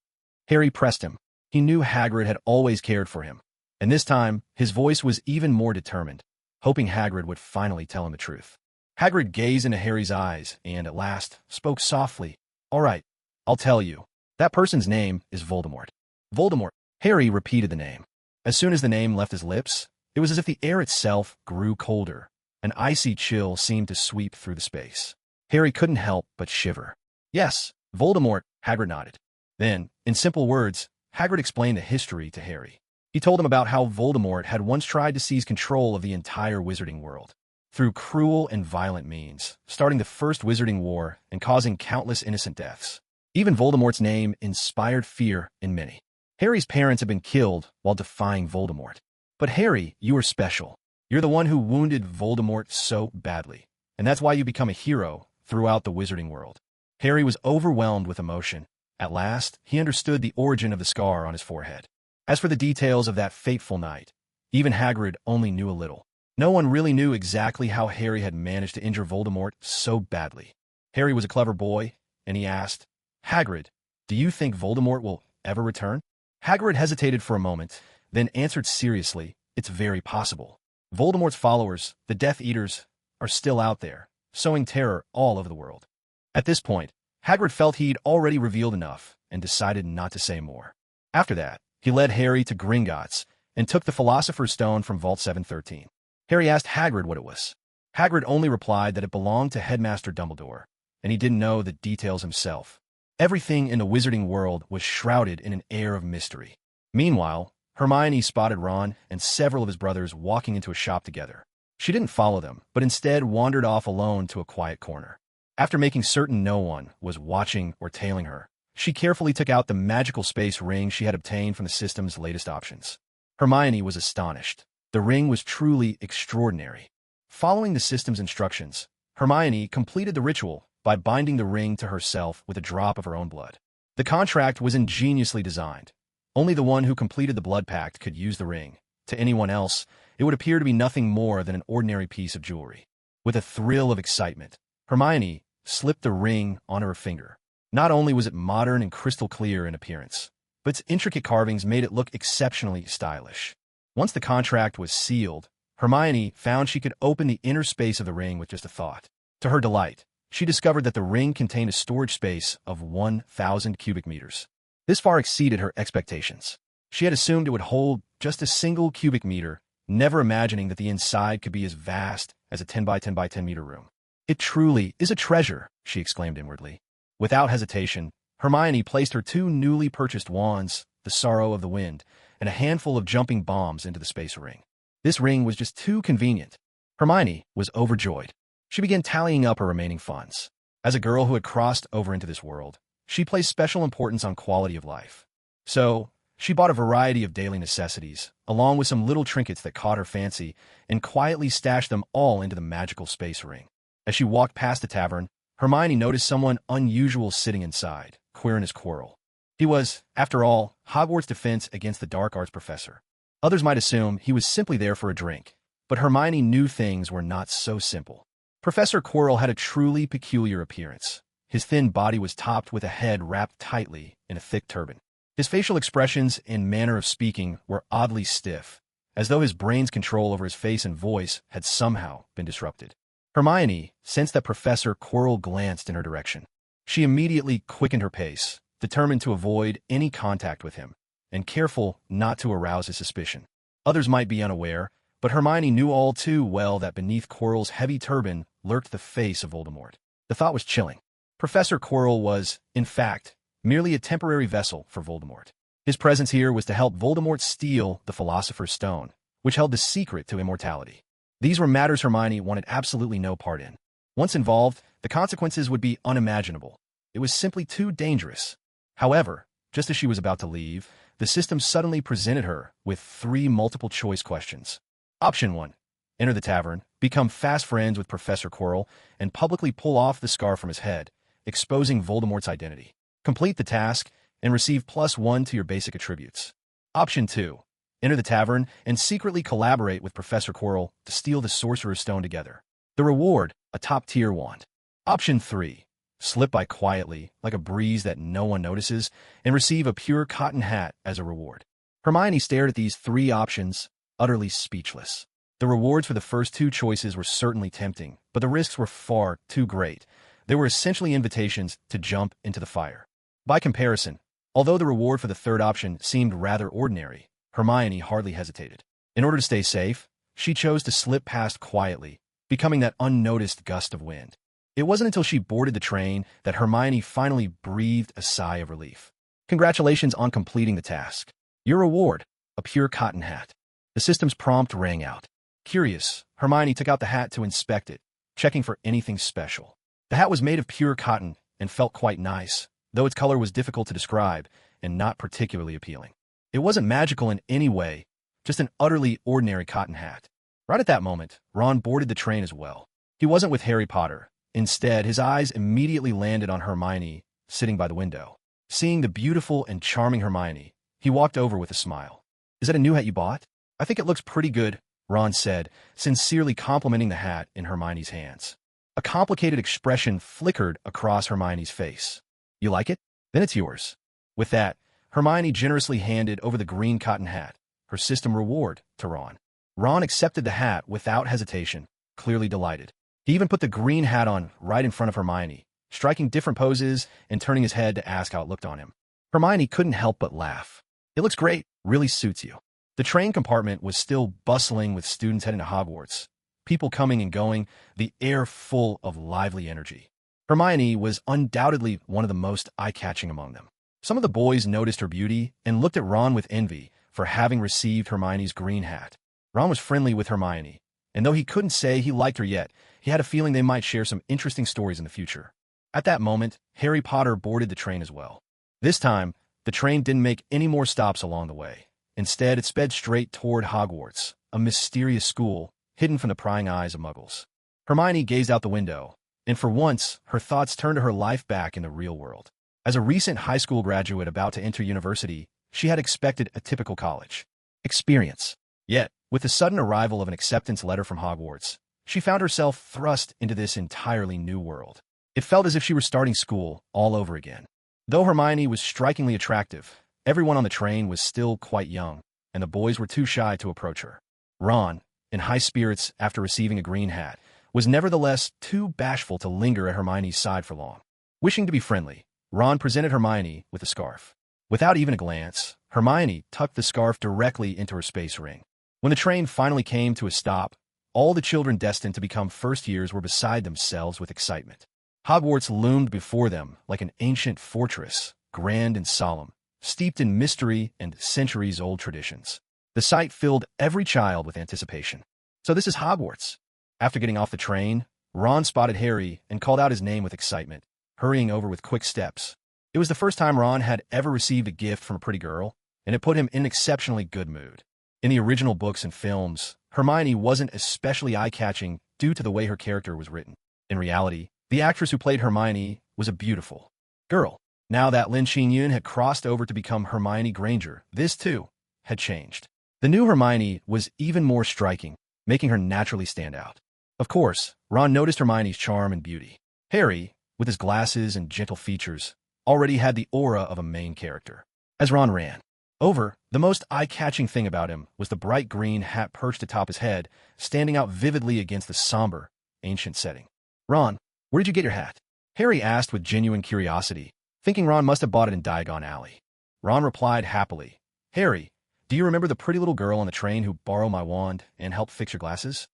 Harry pressed him. He knew Hagrid had always cared for him, and this time his voice was even more determined, hoping Hagrid would finally tell him the truth. Hagrid gazed into Harry's eyes and, at last, spoke softly. All right, I'll tell you. That person's name is Voldemort. Voldemort. Harry repeated the name. As soon as the name left his lips, it was as if the air itself grew colder. An icy chill seemed to sweep through the space. Harry couldn't help but shiver. Yes, Voldemort, Hagrid nodded. Then, in simple words, Hagrid explained the history to Harry. He told him about how Voldemort had once tried to seize control of the entire wizarding world, through cruel and violent means, starting the First Wizarding War and causing countless innocent deaths. Even Voldemort's name inspired fear in many. Harry's parents had been killed while defying Voldemort. But Harry, you are special. You're the one who wounded Voldemort so badly, and that's why you become a hero throughout the wizarding world. Harry was overwhelmed with emotion. At last, he understood the origin of the scar on his forehead. As for the details of that fateful night, even Hagrid only knew a little. No one really knew exactly how Harry had managed to injure Voldemort so badly. Harry was a clever boy, and he asked, Hagrid, do you think Voldemort will ever return? Hagrid hesitated for a moment, then answered seriously, it's very possible. Voldemort's followers, the Death Eaters, are still out there, sowing terror all over the world. At this point, Hagrid felt he'd already revealed enough and decided not to say more. After that, he led Harry to Gringotts and took the Philosopher's Stone from Vault 713. Harry asked Hagrid what it was. Hagrid only replied that it belonged to Headmaster Dumbledore, and he didn't know the details himself. Everything in the wizarding world was shrouded in an air of mystery. Meanwhile, Hermione spotted Ron and several of his brothers walking into a shop together. She didn't follow them, but instead wandered off alone to a quiet corner. After making certain no one was watching or tailing her, she carefully took out the magical space ring she had obtained from the system's latest options. Hermione was astonished. The ring was truly extraordinary. Following the system's instructions, Hermione completed the ritual by binding the ring to herself with a drop of her own blood. The contract was ingeniously designed. Only the one who completed the blood pact could use the ring. To anyone else, it would appear to be nothing more than an ordinary piece of jewelry. With a thrill of excitement, Hermione slipped the ring onto her finger. Not only was it modern and crystal clear in appearance, but its intricate carvings made it look exceptionally stylish. Once the contract was sealed, Hermione found she could open the inner space of the ring with just a thought. To her delight, she discovered that the ring contained a storage space of 1,000 cubic meters. This far exceeded her expectations. She had assumed it would hold just a single cubic meter, never imagining that the inside could be as vast as a 10 by 10 by 10 meter room. It truly is a treasure, she exclaimed inwardly. Without hesitation, Hermione placed her 2 newly purchased wands, the Sorrow of the Wind, and a handful of jumping bombs into the space ring. This ring was just too convenient. Hermione was overjoyed. She began tallying up her remaining funds. As a girl who had crossed over into this world, she placed special importance on quality of life. So, she bought a variety of daily necessities, along with some little trinkets that caught her fancy, and quietly stashed them all into the magical space ring. As she walked past the tavern, Hermione noticed someone unusual sitting inside, Quirinus Quirrell. He was, after all, Hogwarts' defense against the dark arts professor. Others might assume he was simply there for a drink, but Hermione knew things were not so simple. Professor Quirrell had a truly peculiar appearance. His thin body was topped with a head wrapped tightly in a thick turban. His facial expressions and manner of speaking were oddly stiff, as though his brain's control over his face and voice had somehow been disrupted. Hermione sensed that Professor Quirrell glanced in her direction. She immediately quickened her pace, determined to avoid any contact with him, and careful not to arouse his suspicion. Others might be unaware, but Hermione knew all too well that beneath Quirrell's heavy turban lurked the face of Voldemort. The thought was chilling. Professor Quirrell was, in fact, merely a temporary vessel for Voldemort. His presence here was to help Voldemort steal the Philosopher's Stone, which held the secret to immortality. These were matters Hermione wanted absolutely no part in. Once involved, the consequences would be unimaginable. It was simply too dangerous. However, just as she was about to leave, the system suddenly presented her with 3 multiple-choice questions. Option 1. Enter the tavern, become fast friends with Professor Quirrell, and publicly pull off the scar from his head, exposing Voldemort's identity. Complete the task, and receive +1 to your basic attributes. Option 2. Enter the tavern and secretly collaborate with Professor Quirrell to steal the Sorcerer's Stone together. The reward, a top-tier wand. Option 3. Slip by quietly, like a breeze that no one notices, and receive a pure cotton hat as a reward. Hermione stared at these 3 options, utterly speechless. The rewards for the first two choices were certainly tempting, but the risks were far too great. They were essentially invitations to jump into the fire. By comparison, although the reward for the third option seemed rather ordinary, Hermione hardly hesitated. In order to stay safe, she chose to slip past quietly, becoming that unnoticed gust of wind. It wasn't until she boarded the train that Hermione finally breathed a sigh of relief. Congratulations on completing the task. Your reward, a pure cotton hat. The system's prompt rang out. Curious, Hermione took out the hat to inspect it, checking for anything special. The hat was made of pure cotton and felt quite nice, though its color was difficult to describe and not particularly appealing. It wasn't magical in any way, just an utterly ordinary cotton hat. Right at that moment, Ron boarded the train as well. He wasn't with Harry Potter. Instead, his eyes immediately landed on Hermione, sitting by the window. Seeing the beautiful and charming Hermione, he walked over with a smile. Is that a new hat you bought? I think it looks pretty good, Ron said, sincerely complimenting the hat in Hermione's hands. A complicated expression flickered across Hermione's face. You like it? Then it's yours. With that, Hermione generously handed over the green cotton hat, her system reward, to Ron. Ron accepted the hat without hesitation, clearly delighted. He even put the green hat on right in front of Hermione, striking different poses and turning his head to ask how it looked on him. Hermione couldn't help but laugh. It looks great, really suits you. The train compartment was still bustling with students heading to Hogwarts, people coming and going, the air full of lively energy. Hermione was undoubtedly one of the most eye-catching among them. Some of the boys noticed her beauty and looked at Ron with envy for having received Hermione's green hat. Ron was friendly with Hermione, and though he couldn't say he liked her yet, he had a feeling they might share some interesting stories in the future. At that moment, Harry Potter boarded the train as well. This time, the train didn't make any more stops along the way. Instead, it sped straight toward Hogwarts, a mysterious school hidden from the prying eyes of muggles. Hermione gazed out the window, and for once, her thoughts turned to her life back in the real world. As a recent high school graduate about to enter university, she had expected a typical college experience. Yet, with the sudden arrival of an acceptance letter from Hogwarts, she found herself thrust into this entirely new world. It felt as if she were starting school all over again. Though Hermione was strikingly attractive, everyone on the train was still quite young, and the boys were too shy to approach her. Ron, in high spirits after receiving a green hat, was nevertheless too bashful to linger at Hermione's side for long. Wishing to be friendly, Ron presented Hermione with a scarf. Without even a glance, Hermione tucked the scarf directly into her space ring. When the train finally came to a stop, all the children destined to become first years were beside themselves with excitement. Hogwarts loomed before them like an ancient fortress, grand and solemn, steeped in mystery and centuries-old traditions. The sight filled every child with anticipation. So this is Hogwarts. After getting off the train, Ron spotted Harry and called out his name with excitement, hurrying over with quick steps. It was the first time Ron had ever received a gift from a pretty girl, and it put him in an exceptionally good mood. In the original books and films, Hermione wasn't especially eye-catching due to the way her character was written. In reality, the actress who played Hermione was a beautiful girl. Now that Lin Xingyun had crossed over to become Hermione Granger, this too had changed. The new Hermione was even more striking, making her naturally stand out. Of course, Ron noticed Hermione's charm and beauty. Harry, with his glasses and gentle features, already had the aura of a main character. As Ron ran over, the most eye-catching thing about him was the bright green hat perched atop his head, standing out vividly against the somber, ancient setting. Ron, where did you get your hat? Harry asked with genuine curiosity, thinking Ron must have bought it in Diagon Alley. Ron replied happily, Harry, do you remember the pretty little girl on the train who borrowed my wand and helped fix your glasses?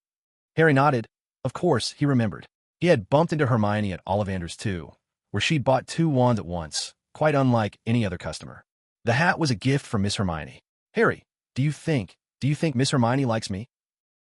Harry nodded. Of course, he remembered. He had bumped into Hermione at Ollivander's too, where she'd bought 2 wands at once, quite unlike any other customer. The hat was a gift from Miss Hermione. Harry, do you think Miss Hermione likes me?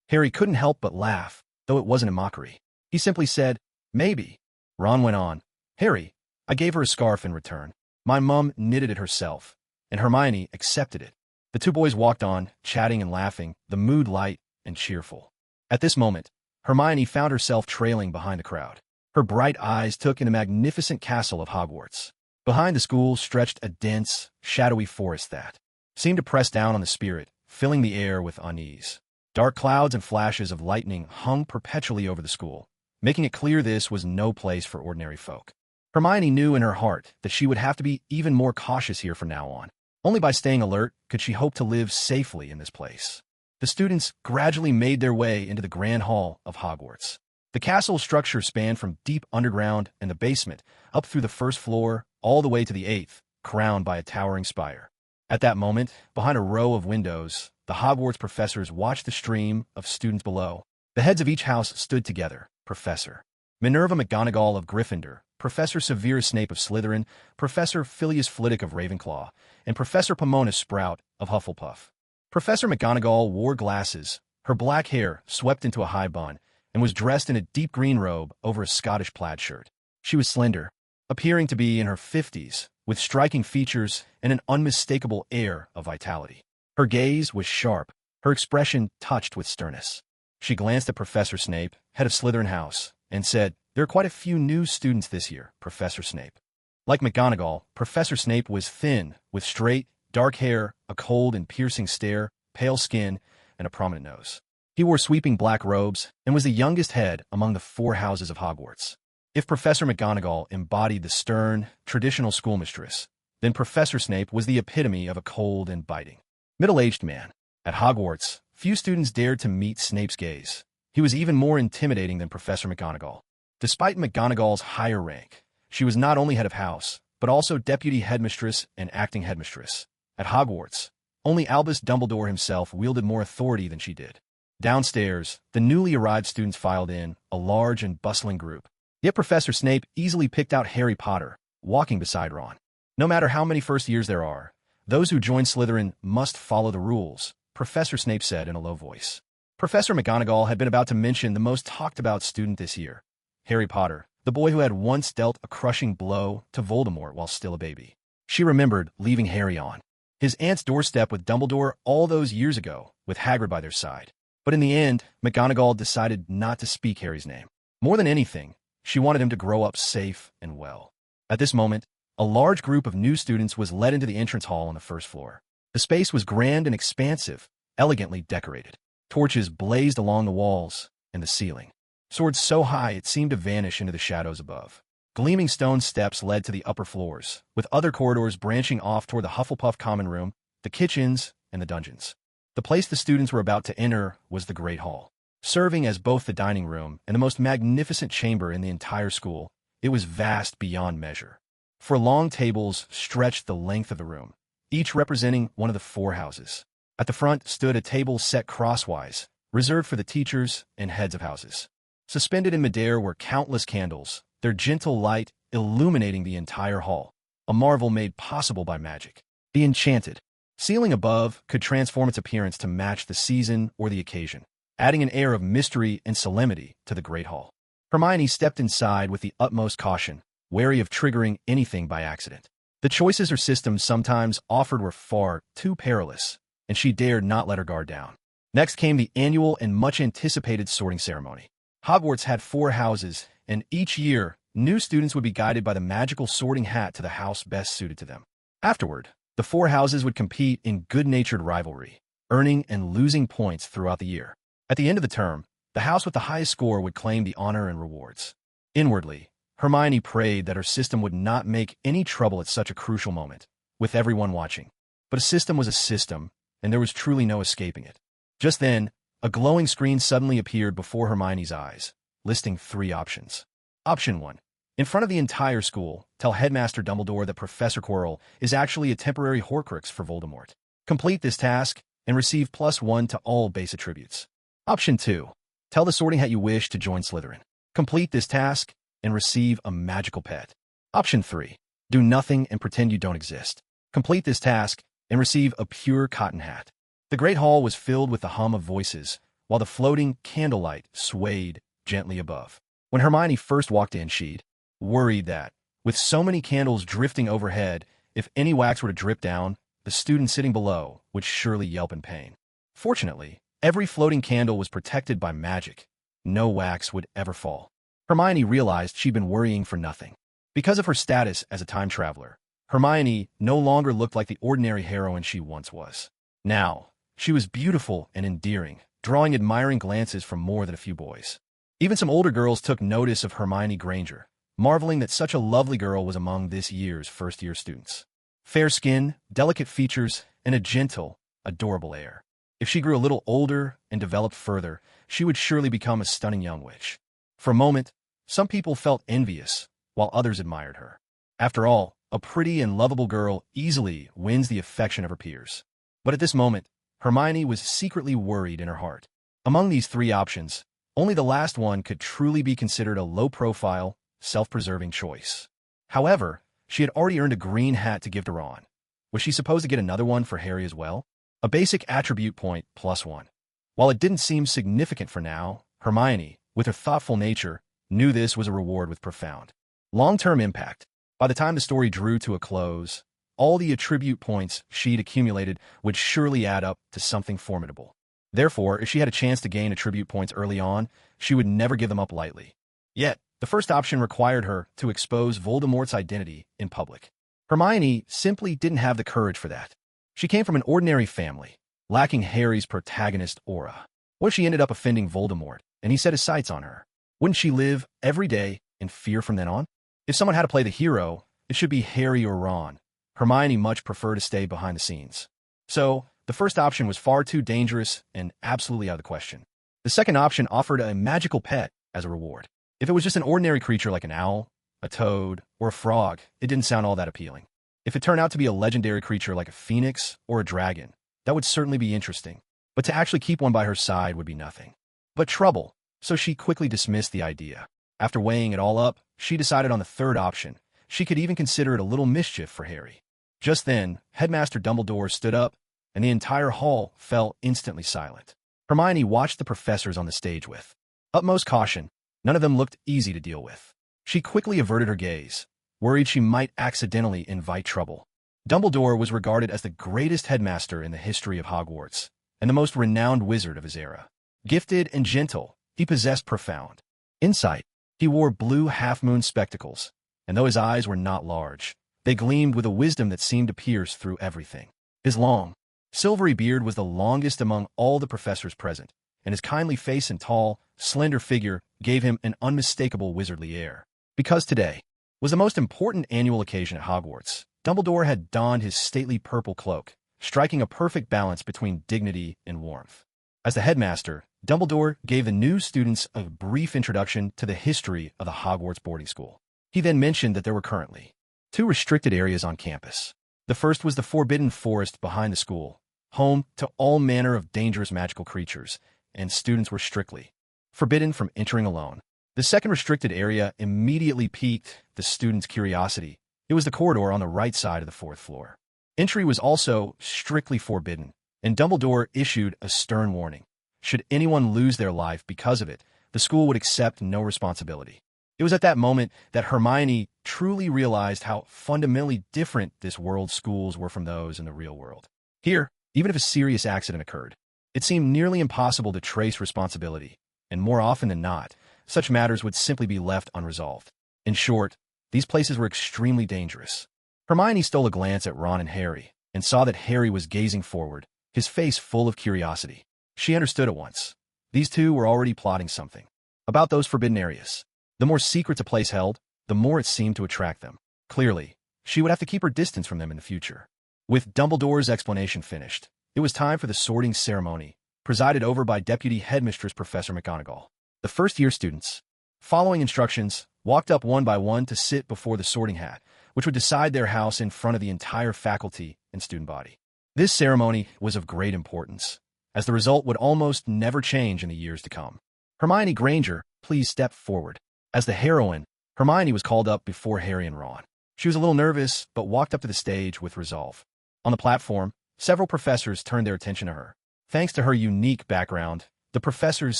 Harry couldn't help but laugh, though it wasn't in mockery. He simply said, maybe. Ron went on, Harry, I gave her a scarf in return. My mum knitted it herself, and Hermione accepted it. The two boys walked on, chatting and laughing, the mood light and cheerful. At this moment, Hermione found herself trailing behind the crowd. Her bright eyes took in the magnificent castle of Hogwarts. Behind the school stretched a dense, shadowy forest that seemed to press down on the spirit, filling the air with unease. Dark clouds and flashes of lightning hung perpetually over the school, making it clear this was no place for ordinary folk. Hermione knew in her heart that she would have to be even more cautious here from now on. Only by staying alert could she hope to live safely in this place. the students gradually made their way into the Grand Hall of Hogwarts. The castle structure spanned from deep underground in the basement up through the first floor all the way to the eighth, crowned by a towering spire. At that moment, behind a row of windows, the Hogwarts professors watched the stream of students below. The heads of each house stood together: Professor Minerva McGonagall of Gryffindor, Professor Severus Snape of Slytherin, Professor Filius Flitwick of Ravenclaw, and Professor Pomona Sprout of Hufflepuff. Professor McGonagall wore glasses, her black hair swept into a high bun, and was dressed in a deep green robe over a Scottish plaid shirt. She was slender, appearing to be in her 50s, with striking features and an unmistakable air of vitality. Her gaze was sharp, her expression touched with sternness. She glanced at Professor Snape, head of Slytherin House, and said, "There are quite a few new students this year, Professor Snape." Like McGonagall, Professor Snape was thin, with straight, dark hair, a cold and piercing stare, pale skin, and a prominent nose. He wore sweeping black robes and was the youngest head among the 4 houses of Hogwarts. If Professor McGonagall embodied the stern, traditional schoolmistress, then Professor Snape was the epitome of a cold and biting, middle-aged man. At Hogwarts, few students dared to meet Snape's gaze. He was even more intimidating than Professor McGonagall. Despite McGonagall's higher rank, she was not only head of house, but also deputy headmistress and acting headmistress. At Hogwarts, only Albus Dumbledore himself wielded more authority than she did. Downstairs, the newly arrived students filed in, a large and bustling group. Yet Professor Snape easily picked out Harry Potter, walking beside Ron. No matter how many first years there are, those who join Slytherin must follow the rules, Professor Snape said in a low voice. Professor McGonagall had been about to mention the most talked-about student this year, Harry Potter, the boy who had once dealt a crushing blow to Voldemort while still a baby. She remembered leaving Harry on his aunt's doorstep with Dumbledore all those years ago, with Hagrid by their side. But in the end, McGonagall decided not to speak Harry's name. More than anything, she wanted him to grow up safe and well. At this moment, a large group of new students was led into the entrance hall on the first floor. The space was grand and expansive, elegantly decorated. Torches blazed along the walls and the ceiling. Swords so high it seemed to vanish into the shadows above. Gleaming stone steps led to the upper floors, with other corridors branching off toward the Hufflepuff common room, the kitchens, and the dungeons. The place the students were about to enter was the Great Hall. Serving as both the dining room and the most magnificent chamber in the entire school, it was vast beyond measure. 4 long tables stretched the length of the room, each representing one of the 4 houses. At the front stood a table set crosswise, reserved for the teachers and heads of houses. Suspended in midair were countless candles, their gentle light illuminating the entire hall, a marvel made possible by magic. The enchanted ceiling above could transform its appearance to match the season or the occasion, adding an air of mystery and solemnity to the Great Hall. Hermione stepped inside with the utmost caution, wary of triggering anything by accident. The choices her systems sometimes offered were far too perilous, and she dared not let her guard down. Next came the annual and much-anticipated sorting ceremony. Hogwarts had 4 houses, and each year, new students would be guided by the magical sorting hat to the house best suited to them. Afterward, the 4 houses would compete in good-natured rivalry, earning and losing points throughout the year. At the end of the term, the house with the highest score would claim the honor and rewards. Inwardly, Hermione prayed that her system would not make any trouble at such a crucial moment, with everyone watching. But a system was a system, and there was truly no escaping it. Just then, a glowing screen suddenly appeared before Hermione's eyes, listing 3 options. Option 1. In front of the entire school, tell Headmaster Dumbledore that Professor Quirrell is actually a temporary Horcrux for Voldemort. Complete this task and receive +1 to all base attributes. Option 2. Tell the Sorting Hat you wish to join Slytherin. Complete this task and receive a magical pet. Option 3. Do nothing and pretend you don't exist. Complete this task and receive a pure cotton hat. The Great Hall was filled with the hum of voices, while the floating candlelight swayed gently above. When Hermione first walked in, she'd worried that, with so many candles drifting overhead, if any wax were to drip down, the student sitting below would surely yelp in pain. Fortunately, every floating candle was protected by magic. No wax would ever fall. Hermione realized she'd been worrying for nothing. Because of her status as a time traveler, Hermione no longer looked like the ordinary heroine she once was. Now, she was beautiful and endearing, drawing admiring glances from more than a few boys. Even some older girls took notice of Hermione Granger, marveling that such a lovely girl was among this year's first-year students. Fair skin, delicate features, and a gentle, adorable air. If she grew a little older and developed further, she would surely become a stunning young witch. For a moment, some people felt envious, while others admired her. After all, a pretty and lovable girl easily wins the affection of her peers. But at this moment, Hermione was secretly worried in her heart. Among these three options, only the last one could truly be considered a low-profile, self-preserving choice. However, she had already earned a green hat to give to Ron. Was she supposed to get another one for Harry as well? A basic attribute point +1. While it didn't seem significant for now, Hermione, with her thoughtful nature, knew this was a reward with profound long-term impact. By the time the story drew to a close, all the attribute points she'd accumulated would surely add up to something formidable. Therefore, if she had a chance to gain attribute points early on, she would never give them up lightly. Yet, the first option required her to expose Voldemort's identity in public. Hermione simply didn't have the courage for that. She came from an ordinary family, lacking Harry's protagonist aura. What if she ended up offending Voldemort, and he set his sights on her? Wouldn't she live every day in fear from then on? If someone had to play the hero, it should be Harry or Ron. Hermione much preferred to stay behind the scenes. So, the first option was far too dangerous and absolutely out of the question. The second option offered a magical pet as a reward. If it was just an ordinary creature like an owl, a toad, or a frog, it didn't sound all that appealing. If it turned out to be a legendary creature like a phoenix or a dragon, that would certainly be interesting. But to actually keep one by her side would be nothing but trouble, so she quickly dismissed the idea. After weighing it all up, she decided on the third option. She could even consider it a little mischief for Harry. Just then, Headmaster Dumbledore stood up, and the entire hall fell instantly silent. Hermione watched the professors on the stage with utmost caution. None of them looked easy to deal with. She quickly averted her gaze, worried she might accidentally invite trouble. Dumbledore was regarded as the greatest headmaster in the history of Hogwarts, and the most renowned wizard of his era. Gifted and gentle, he possessed profound insight. He wore blue half-moon spectacles, and though his eyes were not large, they gleamed with a wisdom that seemed to pierce through everything. His long, silvery beard was the longest among all the professors present, and his kindly face and tall, slender figure gave him an unmistakable wizardly air. Because today was the most important annual occasion at Hogwarts, Dumbledore had donned his stately purple cloak, striking a perfect balance between dignity and warmth. As the headmaster, Dumbledore gave the new students a brief introduction to the history of the Hogwarts boarding school. He then mentioned that there were currently 2 restricted areas on campus. The first was the Forbidden Forest behind the school, home to all manner of dangerous magical creatures, and students were strictly forbidden from entering alone. The second restricted area immediately piqued the students' curiosity. It was the corridor on the right side of the 4th floor. Entry was also strictly forbidden, and Dumbledore issued a stern warning. Should anyone lose their life because of it, the school would accept no responsibility. It was at that moment that Hermione truly realized how fundamentally different this world's schools were from those in the real world. Here, even if a serious accident occurred, it seemed nearly impossible to trace responsibility, and more often than not, such matters would simply be left unresolved. In short, these places were extremely dangerous. Hermione stole a glance at Ron and Harry, and saw that Harry was gazing forward, his face full of curiosity. She understood at once. These two were already plotting something about those forbidden areas. The more secrets a place held, the more it seemed to attract them. Clearly, she would have to keep her distance from them in the future. With Dumbledore's explanation finished, it was time for the sorting ceremony, presided over by Deputy Headmistress Professor McGonagall. The first-year students, following instructions, walked up one by one to sit before the sorting hat, which would decide their house in front of the entire faculty and student body. This ceremony was of great importance, as the result would almost never change in the years to come. Hermione Granger, please step forward. As the heroine, Hermione was called up before Harry and Ron. She was a little nervous, but walked up to the stage with resolve. On the platform, several professors turned their attention to her. Thanks to her unique background, the professors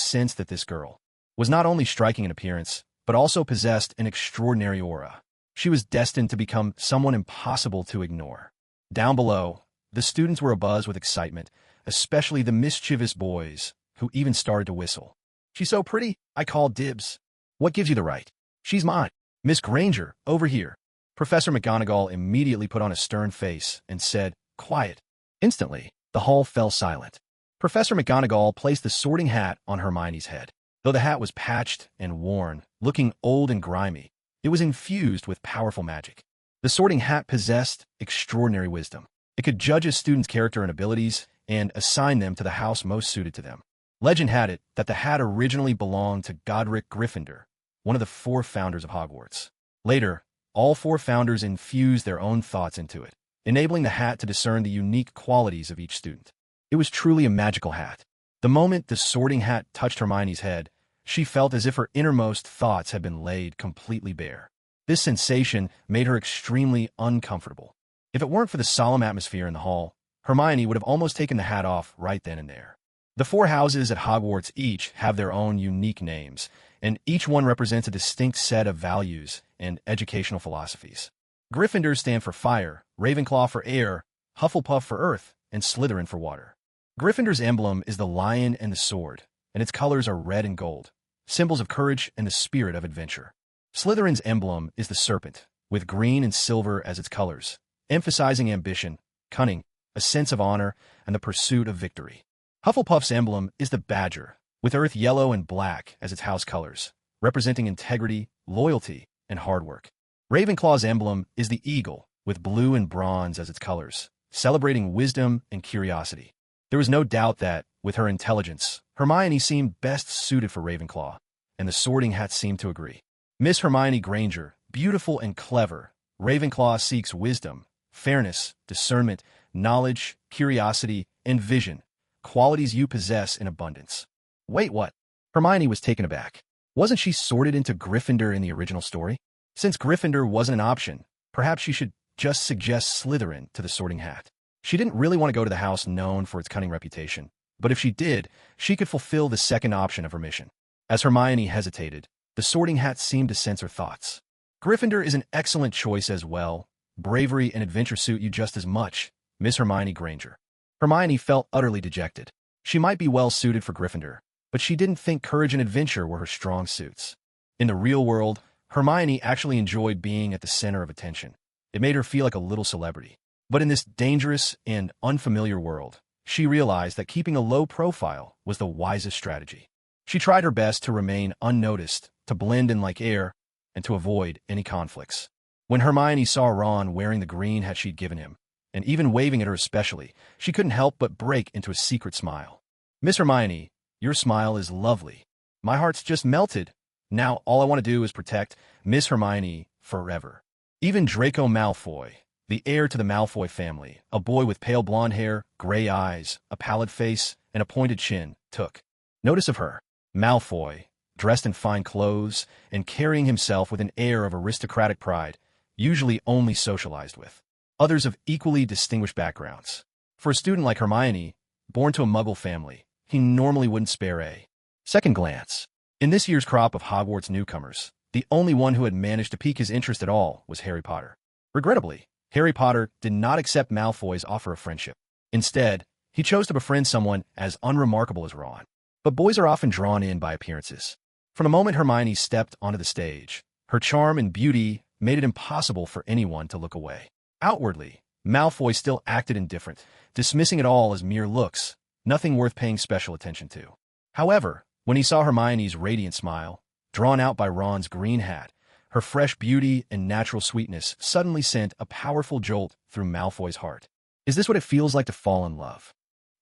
sensed that this girl was not only striking in appearance, but also possessed an extraordinary aura. She was destined to become someone impossible to ignore. Down below, the students were abuzz with excitement, especially the mischievous boys, who even started to whistle. "She's so pretty, I call dibs." "What gives you the right?" "She's mine." "Miss Granger, over here." Professor McGonagall immediately put on a stern face and said, "Quiet." Instantly, the hall fell silent. Professor McGonagall placed the sorting hat on Hermione's head. Though the hat was patched and worn, looking old and grimy, it was infused with powerful magic. The sorting hat possessed extraordinary wisdom. It could judge a student's character and abilities and assign them to the house most suited to them. Legend had it that the hat originally belonged to Godric Gryffindor, one of the 4 founders of Hogwarts. Later, all 4 founders infused their own thoughts into it, enabling the hat to discern the unique qualities of each student. It was truly a magical hat. The moment the sorting hat touched Hermione's head, she felt as if her innermost thoughts had been laid completely bare. This sensation made her extremely uncomfortable. If it weren't for the solemn atmosphere in the hall, Hermione would have almost taken the hat off right then and there. The 4 houses at Hogwarts each have their own unique names, and each one represents a distinct set of values and educational philosophies. Gryffindor stand for fire, Ravenclaw for air, Hufflepuff for earth, and Slytherin for water. Gryffindor's emblem is the lion and the sword, and its colors are red and gold, symbols of courage and the spirit of adventure. Slytherin's emblem is the serpent, with green and silver as its colors, emphasizing ambition, cunning, a sense of honor, and the pursuit of victory. Hufflepuff's emblem is the badger, with earth yellow and black as its house colors, representing integrity, loyalty, and hard work. Ravenclaw's emblem is the eagle, with blue and bronze as its colors, celebrating wisdom and curiosity. There was no doubt that, with her intelligence, Hermione seemed best suited for Ravenclaw, and the sorting hat seemed to agree. Miss Hermione Granger, beautiful and clever, Ravenclaw seeks wisdom, fairness, discernment, knowledge, curiosity, and vision, qualities you possess in abundance. Wait, what? Hermione was taken aback. Wasn't she sorted into Gryffindor in the original story? Since Gryffindor wasn't an option, perhaps she should just suggest Slytherin to the sorting hat. She didn't really want to go to the house known for its cunning reputation, but if she did, she could fulfill the second option of her mission. As Hermione hesitated, the sorting hat seemed to sense her thoughts. Gryffindor is an excellent choice as well. Bravery and adventure suit you just as much, Miss Hermione Granger. Hermione felt utterly dejected. She might be well suited for Gryffindor, but she didn't think courage and adventure were her strong suits. In the real world, Hermione actually enjoyed being at the center of attention. It made her feel like a little celebrity. But in this dangerous and unfamiliar world, she realized that keeping a low profile was the wisest strategy. She tried her best to remain unnoticed, to blend in like air, and to avoid any conflicts. When Hermione saw Ron wearing the green hat she'd given him, and even waving at her especially, she couldn't help but break into a secret smile. Miss Hermione, your smile is lovely. My heart's just melted. Now all I want to do is protect Miss Hermione forever. Even Draco Malfoy, the heir to the Malfoy family, a boy with pale blonde hair, gray eyes, a pallid face, and a pointed chin, took notice of her. Malfoy, dressed in fine clothes and carrying himself with an air of aristocratic pride, usually only socialized with others of equally distinguished backgrounds. For a student like Hermione, born to a Muggle family, he normally wouldn't spare a second glance. In this year's crop of Hogwarts newcomers, the only one who had managed to pique his interest at all was Harry Potter. Regrettably, Harry Potter did not accept Malfoy's offer of friendship. Instead, he chose to befriend someone as unremarkable as Ron. But boys are often drawn in by appearances. From the moment Hermione stepped onto the stage, her charm and beauty made it impossible for anyone to look away. Outwardly, Malfoy still acted indifferent, dismissing it all as mere looks, nothing worth paying special attention to. However, when he saw Hermione's radiant smile, drawn out by Ron's green hat, her fresh beauty and natural sweetness suddenly sent a powerful jolt through Malfoy's heart. Is this what it feels like to fall in love?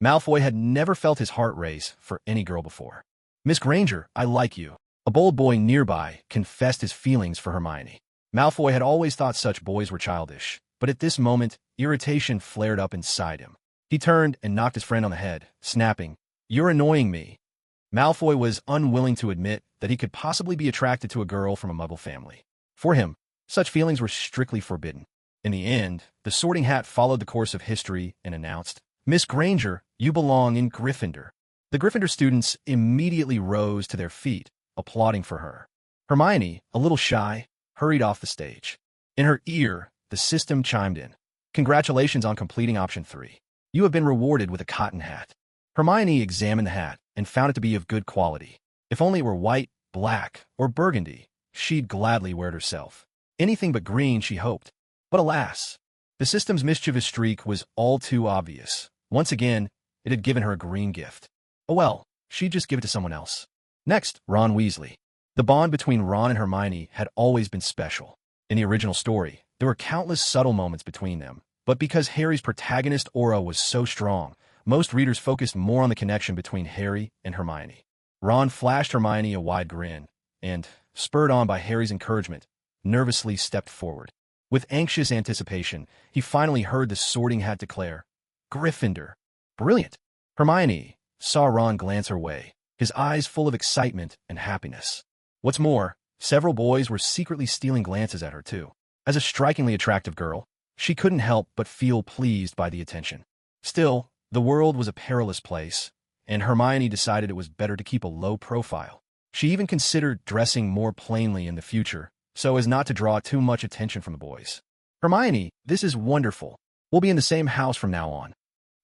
Malfoy had never felt his heart race for any girl before. Miss Granger, I like you. A bold boy nearby confessed his feelings for Hermione. Malfoy had always thought such boys were childish, but at this moment, irritation flared up inside him. He turned and knocked his friend on the head, snapping, "You're annoying me." Malfoy was unwilling to admit that he could possibly be attracted to a girl from a Muggle family. For him, such feelings were strictly forbidden. In the end, the sorting hat followed the course of history and announced, "Miss Granger, you belong in Gryffindor." The Gryffindor students immediately rose to their feet, applauding for her. Hermione, a little shy, hurried off the stage. In her ear, the system chimed in. "Congratulations on completing option 3. You have been rewarded with a cotton hat." Hermione examined the hat and found it to be of good quality. If only it were white, black, or burgundy, she'd gladly wear it herself. Anything but green, she hoped. But alas, the system's mischievous streak was all too obvious. Once again, it had given her a green gift. Oh well, she'd just give it to someone else. Next, Ron Weasley. The bond between Ron and Hermione had always been special. In the original story, there were countless subtle moments between them, but because Harry's protagonist aura was so strong, Most readers focused more on the connection between Harry and Hermione. Ron flashed Hermione a wide grin, and, spurred on by Harry's encouragement, nervously stepped forward. With anxious anticipation, he finally heard the Sorting Hat declare, "Gryffindor." "Brilliant!" Hermione saw Ron glance her way, his eyes full of excitement and happiness. What's more, several boys were secretly stealing glances at her, too. As a strikingly attractive girl, she couldn't help but feel pleased by the attention. Still, the world was a perilous place, and Hermione decided it was better to keep a low profile. She even considered dressing more plainly in the future, so as not to draw too much attention from the boys. "Hermione, this is wonderful. We'll be in the same house from now on."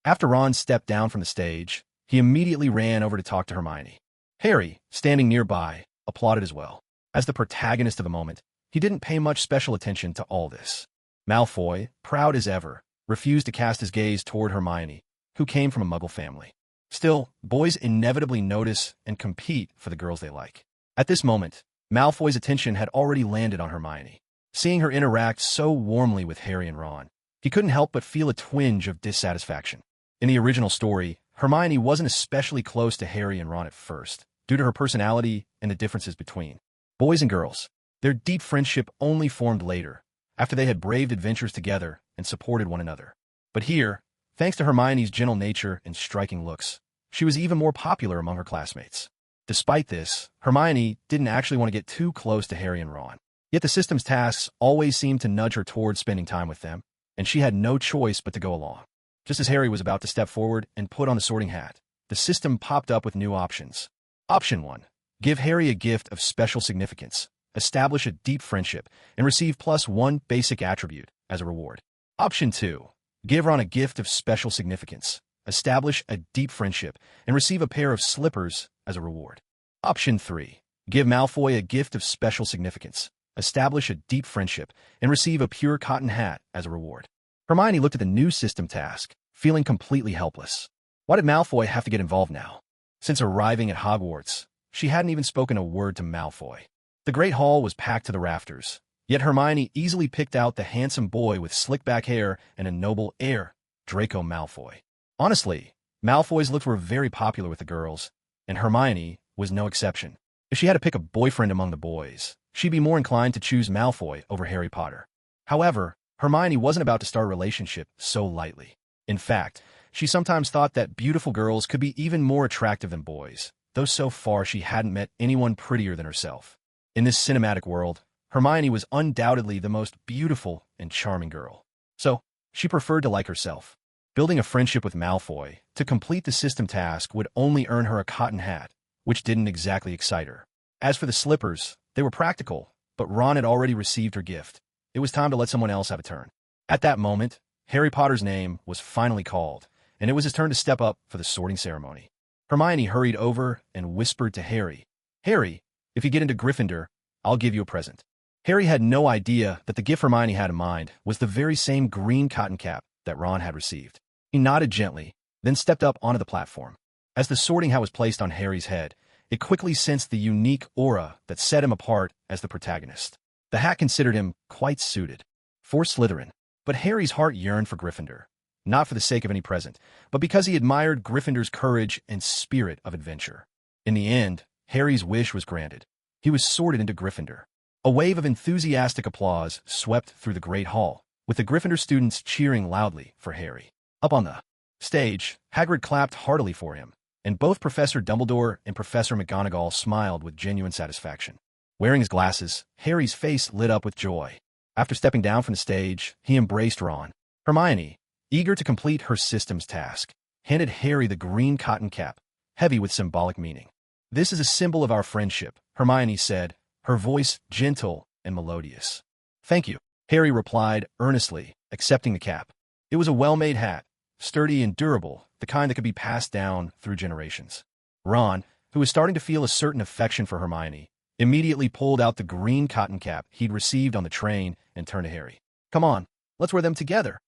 After Ron stepped down from the stage, he immediately ran over to talk to Hermione. Harry, standing nearby, applauded as well. As the protagonist of the moment, he didn't pay much special attention to all this. Malfoy, proud as ever, refused to cast his gaze toward Hermione, who came from a Muggle family. Still, boys inevitably notice and compete for the girls they like. At this moment, Malfoy's attention had already landed on Hermione. Seeing her interact so warmly with Harry and Ron, he couldn't help but feel a twinge of dissatisfaction. In the original story, Hermione wasn't especially close to Harry and Ron at first, due to her personality and the differences between boys and girls. Their deep friendship only formed later, after they had braved adventures together and supported one another. But here, thanks to Hermione's gentle nature and striking looks, she was even more popular among her classmates. Despite this, Hermione didn't actually want to get too close to Harry and Ron. Yet the system's tasks always seemed to nudge her towards spending time with them, and she had no choice but to go along. Just as Harry was about to step forward and put on the Sorting Hat, the system popped up with new options. Option 1. Give Harry a gift of special significance, establish a deep friendship, and receive +1 basic attribute as a reward. Option 2. Give Ron a gift of special significance, establish a deep friendship, and receive a pair of slippers as a reward. Option 3. Give Malfoy a gift of special significance, establish a deep friendship, and receive a pure cotton hat as a reward. Hermione looked at the new system task, feeling completely helpless. Why did Malfoy have to get involved now? Since arriving at Hogwarts, she hadn't even spoken a word to Malfoy. The Great Hall was packed to the rafters, yet Hermione easily picked out the handsome boy with slick-back hair and a noble air, Draco Malfoy. Honestly, Malfoy's looks were very popular with the girls, and Hermione was no exception. If she had to pick a boyfriend among the boys, she'd be more inclined to choose Malfoy over Harry Potter. However, Hermione wasn't about to start a relationship so lightly. In fact, she sometimes thought that beautiful girls could be even more attractive than boys, though so far she hadn't met anyone prettier than herself. In this cinematic world, Hermione was undoubtedly the most beautiful and charming girl. So, she preferred to like herself. Building a friendship with Malfoy to complete the system task would only earn her a cotton hat, which didn't exactly excite her. As for the slippers, they were practical, but Ron had already received her gift. It was time to let someone else have a turn. At that moment, Harry Potter's name was finally called, and it was his turn to step up for the sorting ceremony. Hermione hurried over and whispered to Harry, "Harry, if you get into Gryffindor, I'll give you a present." Harry had no idea that the gift Hermione had in mind was the very same green cotton cap that Ron had received. He nodded gently, then stepped up onto the platform. As the sorting hat was placed on Harry's head, it quickly sensed the unique aura that set him apart as the protagonist. The hat considered him quite suited for Slytherin, but Harry's heart yearned for Gryffindor, not for the sake of any present, but because he admired Gryffindor's courage and spirit of adventure. In the end, Harry's wish was granted. He was sorted into Gryffindor. A wave of enthusiastic applause swept through the Great Hall, with the Gryffindor students cheering loudly for Harry. Up on the stage, Hagrid clapped heartily for him, and both Professor Dumbledore and Professor McGonagall smiled with genuine satisfaction. Wearing his glasses, Harry's face lit up with joy. After stepping down from the stage, he embraced Ron. Hermione, eager to complete her system's task, handed Harry the green cotton cap, heavy with symbolic meaning. "This is a symbol of our friendship," Hermione said, her voice gentle and melodious. "Thank you," Harry replied earnestly, accepting the cap. It was a well-made hat, sturdy and durable, the kind that could be passed down through generations. Ron, who was starting to feel a certain affection for Hermione, immediately pulled out the green cotton cap he'd received on the train and turned to Harry. "Come on, let's wear them together."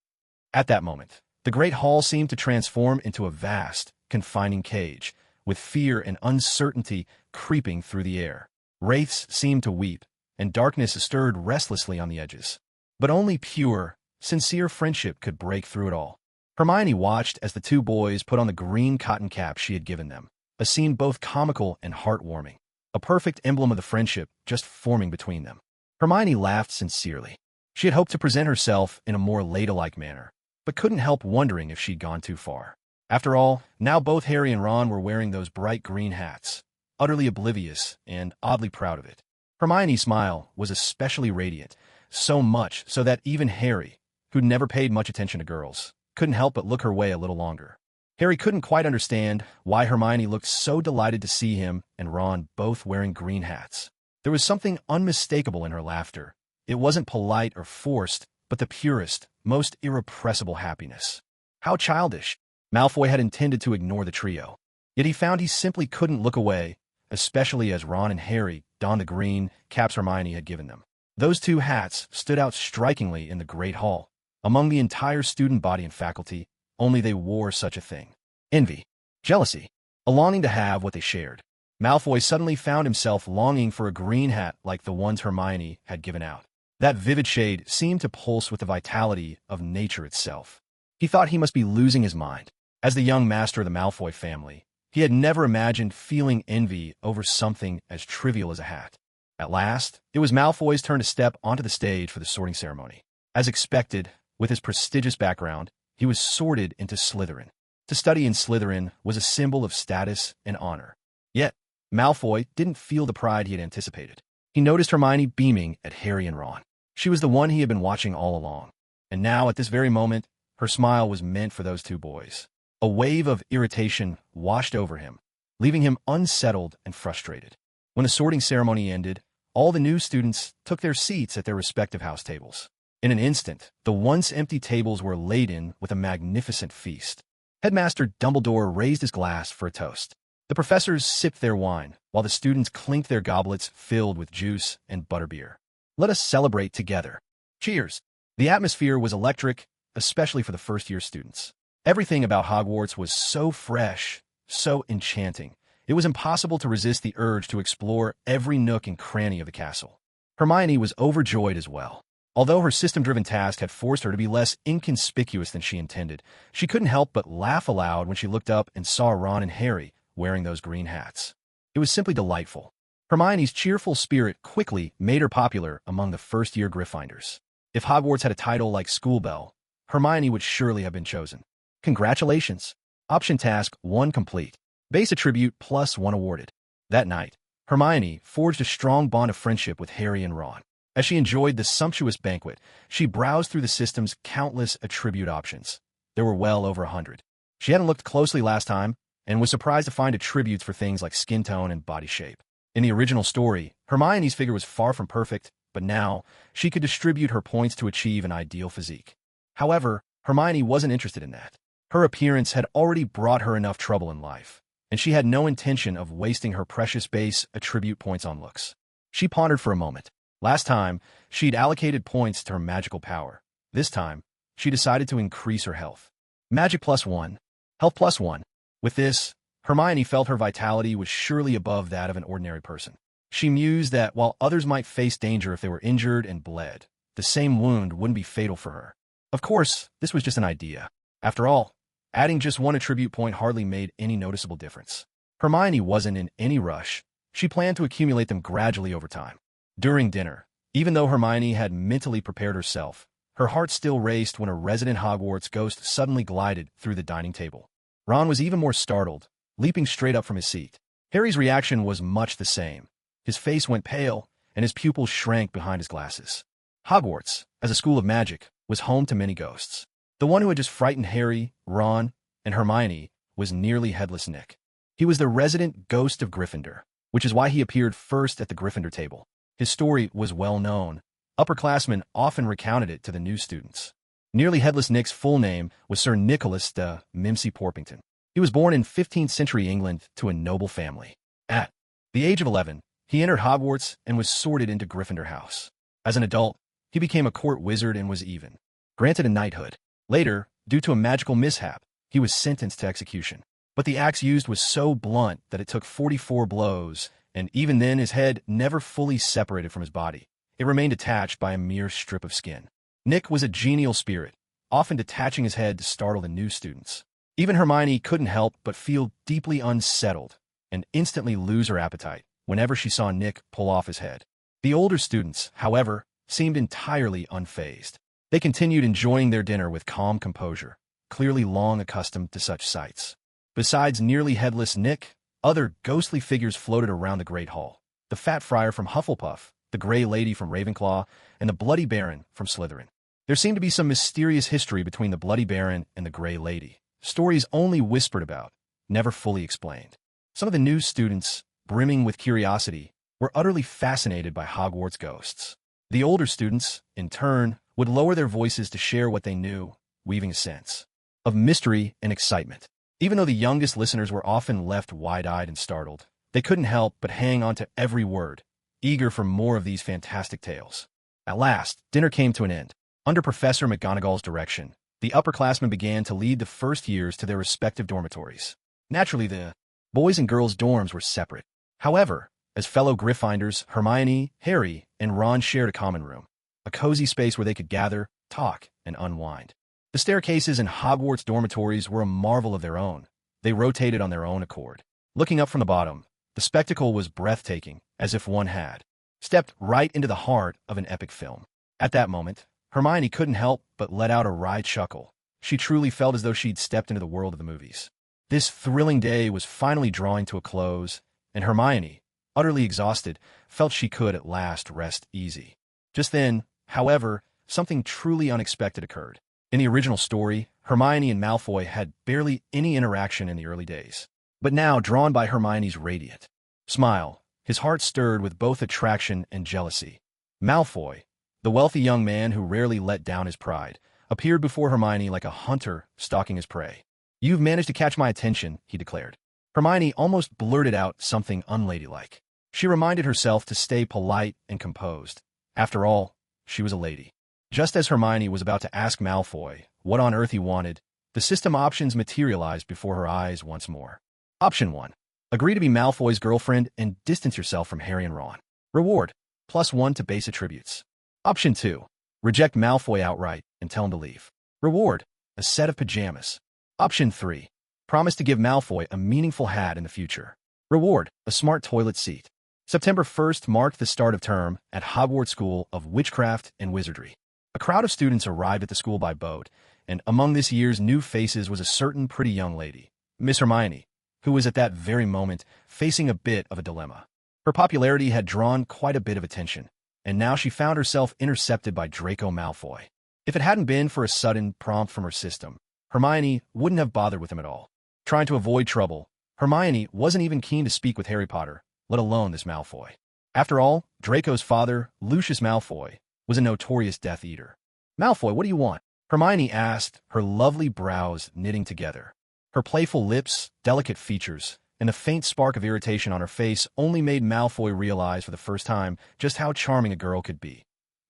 At that moment, the Great Hall seemed to transform into a vast, confining cage, with fear and uncertainty creeping through the air. Wraiths seemed to weep, and darkness stirred restlessly on the edges. But only pure, sincere friendship could break through it all. Hermione watched as the two boys put on the green cotton caps she had given them, a scene both comical and heartwarming, a perfect emblem of the friendship just forming between them. Hermione laughed sincerely. She had hoped to present herself in a more ladylike manner, but couldn't help wondering if she'd gone too far. After all, now both Harry and Ron were wearing those bright green hats, utterly oblivious and oddly proud of it. Hermione's smile was especially radiant, so much so that even Harry, who'd never paid much attention to girls, couldn't help but look her way a little longer. Harry couldn't quite understand why Hermione looked so delighted to see him and Ron both wearing green hats. There was something unmistakable in her laughter. It wasn't polite or forced, but the purest, most irrepressible happiness. How childish! Malfoy had intended to ignore the trio. Yet he found he simply couldn't look away, especially as Ron and Harry donned the green caps Hermione had given them. Those two hats stood out strikingly in the Great Hall. Among the entire student body and faculty, only they wore such a thing. Envy, jealousy, a longing to have what they shared. Malfoy suddenly found himself longing for a green hat like the ones Hermione had given out. That vivid shade seemed to pulse with the vitality of nature itself. He thought he must be losing his mind. As the young master of the Malfoy family, he had never imagined feeling envy over something as trivial as a hat. At last, it was Malfoy's turn to step onto the stage for the sorting ceremony. As expected, with his prestigious background, he was sorted into Slytherin. To study in Slytherin was a symbol of status and honor. Yet, Malfoy didn't feel the pride he had anticipated. He noticed Hermione beaming at Harry and Ron. She was the one he had been watching all along. And now, at this very moment, her smile was meant for those two boys. A wave of irritation washed over him, leaving him unsettled and frustrated. When the sorting ceremony ended, all the new students took their seats at their respective house tables. In an instant, the once empty tables were laden with a magnificent feast. Headmaster Dumbledore raised his glass for a toast. The professors sipped their wine, while the students clinked their goblets filled with juice and butterbeer. Let us celebrate together. Cheers! The atmosphere was electric, especially for the first-year students. Everything about Hogwarts was so fresh, so enchanting. It was impossible to resist the urge to explore every nook and cranny of the castle. Hermione was overjoyed as well. Although her system-driven task had forced her to be less inconspicuous than she intended, she couldn't help but laugh aloud when she looked up and saw Ron and Harry wearing those green hats. It was simply delightful. Hermione's cheerful spirit quickly made her popular among the first-year Gryffindors. If Hogwarts had a title like School Belle, Hermione would surely have been chosen. Congratulations! Option Task 1 complete. Base Attribute +1 awarded. That night, Hermione forged a strong bond of friendship with Harry and Ron. As she enjoyed the sumptuous banquet, she browsed through the system's countless attribute options. There were well over 100. She hadn't looked closely last time, and was surprised to find attributes for things like skin tone and body shape. In the original story, Hermione's figure was far from perfect, but now, she could distribute her points to achieve an ideal physique. However, Hermione wasn't interested in that. Her appearance had already brought her enough trouble in life, and she had no intention of wasting her precious base attribute points on looks. She pondered for a moment. Last time, she'd allocated points to her magical power. This time, she decided to increase her health. Magic +1, health +1. With this, Hermione felt her vitality was surely above that of an ordinary person. She mused that while others might face danger if they were injured and bled, the same wound wouldn't be fatal for her. Of course, this was just an idea. After all, adding just one attribute point hardly made any noticeable difference. Hermione wasn't in any rush. She planned to accumulate them gradually over time. During dinner, even though Hermione had mentally prepared herself, her heart still raced when a resident Hogwarts ghost suddenly glided through the dining table. Ron was even more startled, leaping straight up from his seat. Harry's reaction was much the same. His face went pale, and his pupils shrank behind his glasses. Hogwarts, as a school of magic, was home to many ghosts. The one who had just frightened Harry, Ron, and Hermione was nearly Headless Nick. He was the resident ghost of Gryffindor, which is why he appeared first at the Gryffindor table. His story was well known. Upperclassmen often recounted it to the new students. Nearly Headless Nick's full name was Sir Nicholas de Mimsy Porpington. He was born in 15th century England to a noble family. At the age of 11, he entered Hogwarts and was sorted into Gryffindor House. As an adult, he became a court wizard and was even granted a knighthood. Later, due to a magical mishap, he was sentenced to execution. But the axe used was so blunt that it took 44 blows, and even then his head never fully separated from his body. It remained attached by a mere strip of skin. Nick was a genial spirit, often detaching his head to startle the new students. Even Hermione couldn't help but feel deeply unsettled and instantly lose her appetite whenever she saw Nick pull off his head. The older students, however, seemed entirely unfazed. They continued enjoying their dinner with calm composure, clearly long accustomed to such sights. Besides nearly headless Nick, other ghostly figures floated around the Great Hall. The Fat Friar from Hufflepuff, the Grey Lady from Ravenclaw, and the Bloody Baron from Slytherin. There seemed to be some mysterious history between the Bloody Baron and the Grey Lady. Stories only whispered about, never fully explained. Some of the new students, brimming with curiosity, were utterly fascinated by Hogwarts ghosts. The older students, in turn, would lower their voices to share what they knew, weaving a sense of mystery and excitement. Even though the youngest listeners were often left wide-eyed and startled, they couldn't help but hang on to every word, eager for more of these fantastic tales. At last, dinner came to an end. Under Professor McGonagall's direction, the upperclassmen began to lead the first years to their respective dormitories. Naturally, the boys' and girls' dorms were separate. However, as fellow Gryffindors, Hermione, Harry, and Ron shared a common room, a cozy space where they could gather, talk, and unwind. The staircases in Hogwarts dormitories were a marvel of their own. They rotated on their own accord. Looking up from the bottom, the spectacle was breathtaking, as if one had stepped right into the heart of an epic film. At that moment, Hermione couldn't help but let out a wry chuckle. She truly felt as though she'd stepped into the world of the movies. This thrilling day was finally drawing to a close, and Hermione, utterly exhausted, felt she could at last rest easy. Just then, however, something truly unexpected occurred. In the original story, Hermione and Malfoy had barely any interaction in the early days. But now, drawn by Hermione's radiant smile, his heart stirred with both attraction and jealousy. Malfoy, the wealthy young man who rarely let down his pride, appeared before Hermione like a hunter stalking his prey. "You've managed to catch my attention," he declared. Hermione almost blurted out something unladylike. She reminded herself to stay polite and composed. After all, she was a lady. Just as Hermione was about to ask Malfoy what on earth he wanted, the system options materialized before her eyes once more. Option 1. Agree to be Malfoy's girlfriend and distance yourself from Harry and Ron. Reward: +1 to base attributes. Option 2. Reject Malfoy outright and tell him to leave. Reward: a set of pajamas. Option 3. Promise to give Malfoy a meaningful hat in the future. Reward: a smart toilet seat. September 1st marked the start of term at Hogwarts School of Witchcraft and Wizardry. A crowd of students arrived at the school by boat, and among this year's new faces was a certain pretty young lady, Miss Hermione, who was at that very moment facing a bit of a dilemma. Her popularity had drawn quite a bit of attention, and now she found herself intercepted by Draco Malfoy. If it hadn't been for a sudden prompt from her system, Hermione wouldn't have bothered with him at all. Trying to avoid trouble, Hermione wasn't even keen to speak with Harry Potter, let alone this Malfoy. After all, Draco's father, Lucius Malfoy, was a notorious Death Eater. "Malfoy, what do you want?" Hermione asked, her lovely brows knitting together. Her playful lips, delicate features, and the faint spark of irritation on her face only made Malfoy realize for the first time just how charming a girl could be,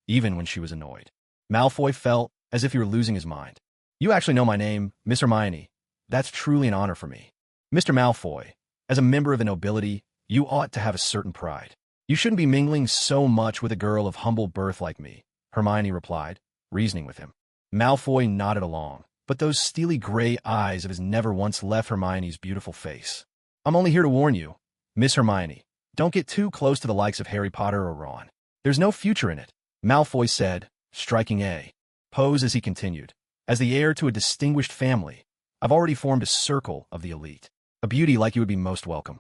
even when she was annoyed. Malfoy felt as if he were losing his mind. "You actually know my name, Miss Hermione. That's truly an honor for me. Mr. Malfoy, as a member of the nobility, you ought to have a certain pride. You shouldn't be mingling so much with a girl of humble birth like me," Hermione replied, reasoning with him. Malfoy nodded along, but those steely gray eyes of his never once left Hermione's beautiful face. "I'm only here to warn you, Miss Hermione, don't get too close to the likes of Harry Potter or Ron. There's no future in it," Malfoy said, striking a pose as he continued. "As the heir to a distinguished family, I've already formed a circle of the elite. A beauty like you would be most welcome."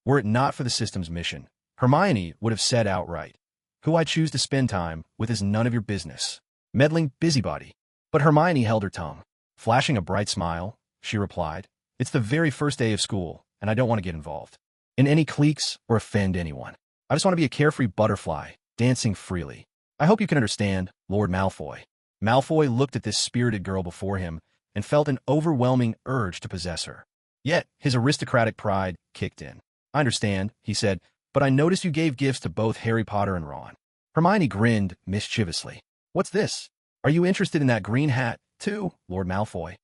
Were it not for the system's mission, Hermione would have said outright, "Who I choose to spend time with is none of your business. Meddling busybody." But Hermione held her tongue. Flashing a bright smile, she replied, "It's the very first day of school, and I don't want to get involved in any cliques or offend anyone. I just want to be a carefree butterfly, dancing freely. I hope you can understand, Lord Malfoy." Malfoy looked at this spirited girl before him and felt an overwhelming urge to possess her. Yet his aristocratic pride kicked in. "I understand," he said, "but I noticed you gave gifts to both Harry Potter and Ron." Hermione grinned mischievously. "What's this? Are you interested in that green hat, too, Lord Malfoy?"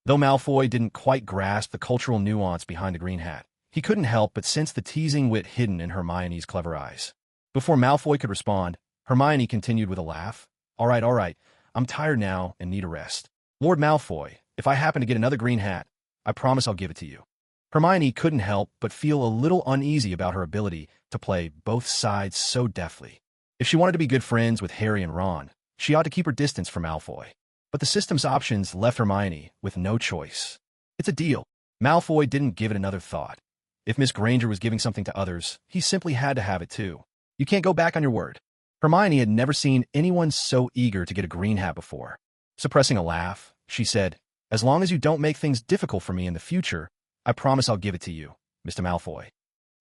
Though Malfoy didn't quite grasp the cultural nuance behind the green hat, he couldn't help but sense the teasing wit hidden in Hermione's clever eyes. Before Malfoy could respond, Hermione continued with a laugh. All right, I'm tired now and need a rest. Lord Malfoy, if I happen to get another green hat, I promise I'll give it to you. Hermione couldn't help but feel a little uneasy about her ability to play both sides so deftly. If she wanted to be good friends with Harry and Ron, she ought to keep her distance from Malfoy. But the system's options left Hermione with no choice. It's a deal. Malfoy didn't give it another thought. If Miss Granger was giving something to others, he simply had to have it too. You can't go back on your word. Hermione had never seen anyone so eager to get a green hat before. Suppressing a laugh, she said, "As long as you don't make things difficult for me in the future, I promise I'll give it to you, Mr. Malfoy."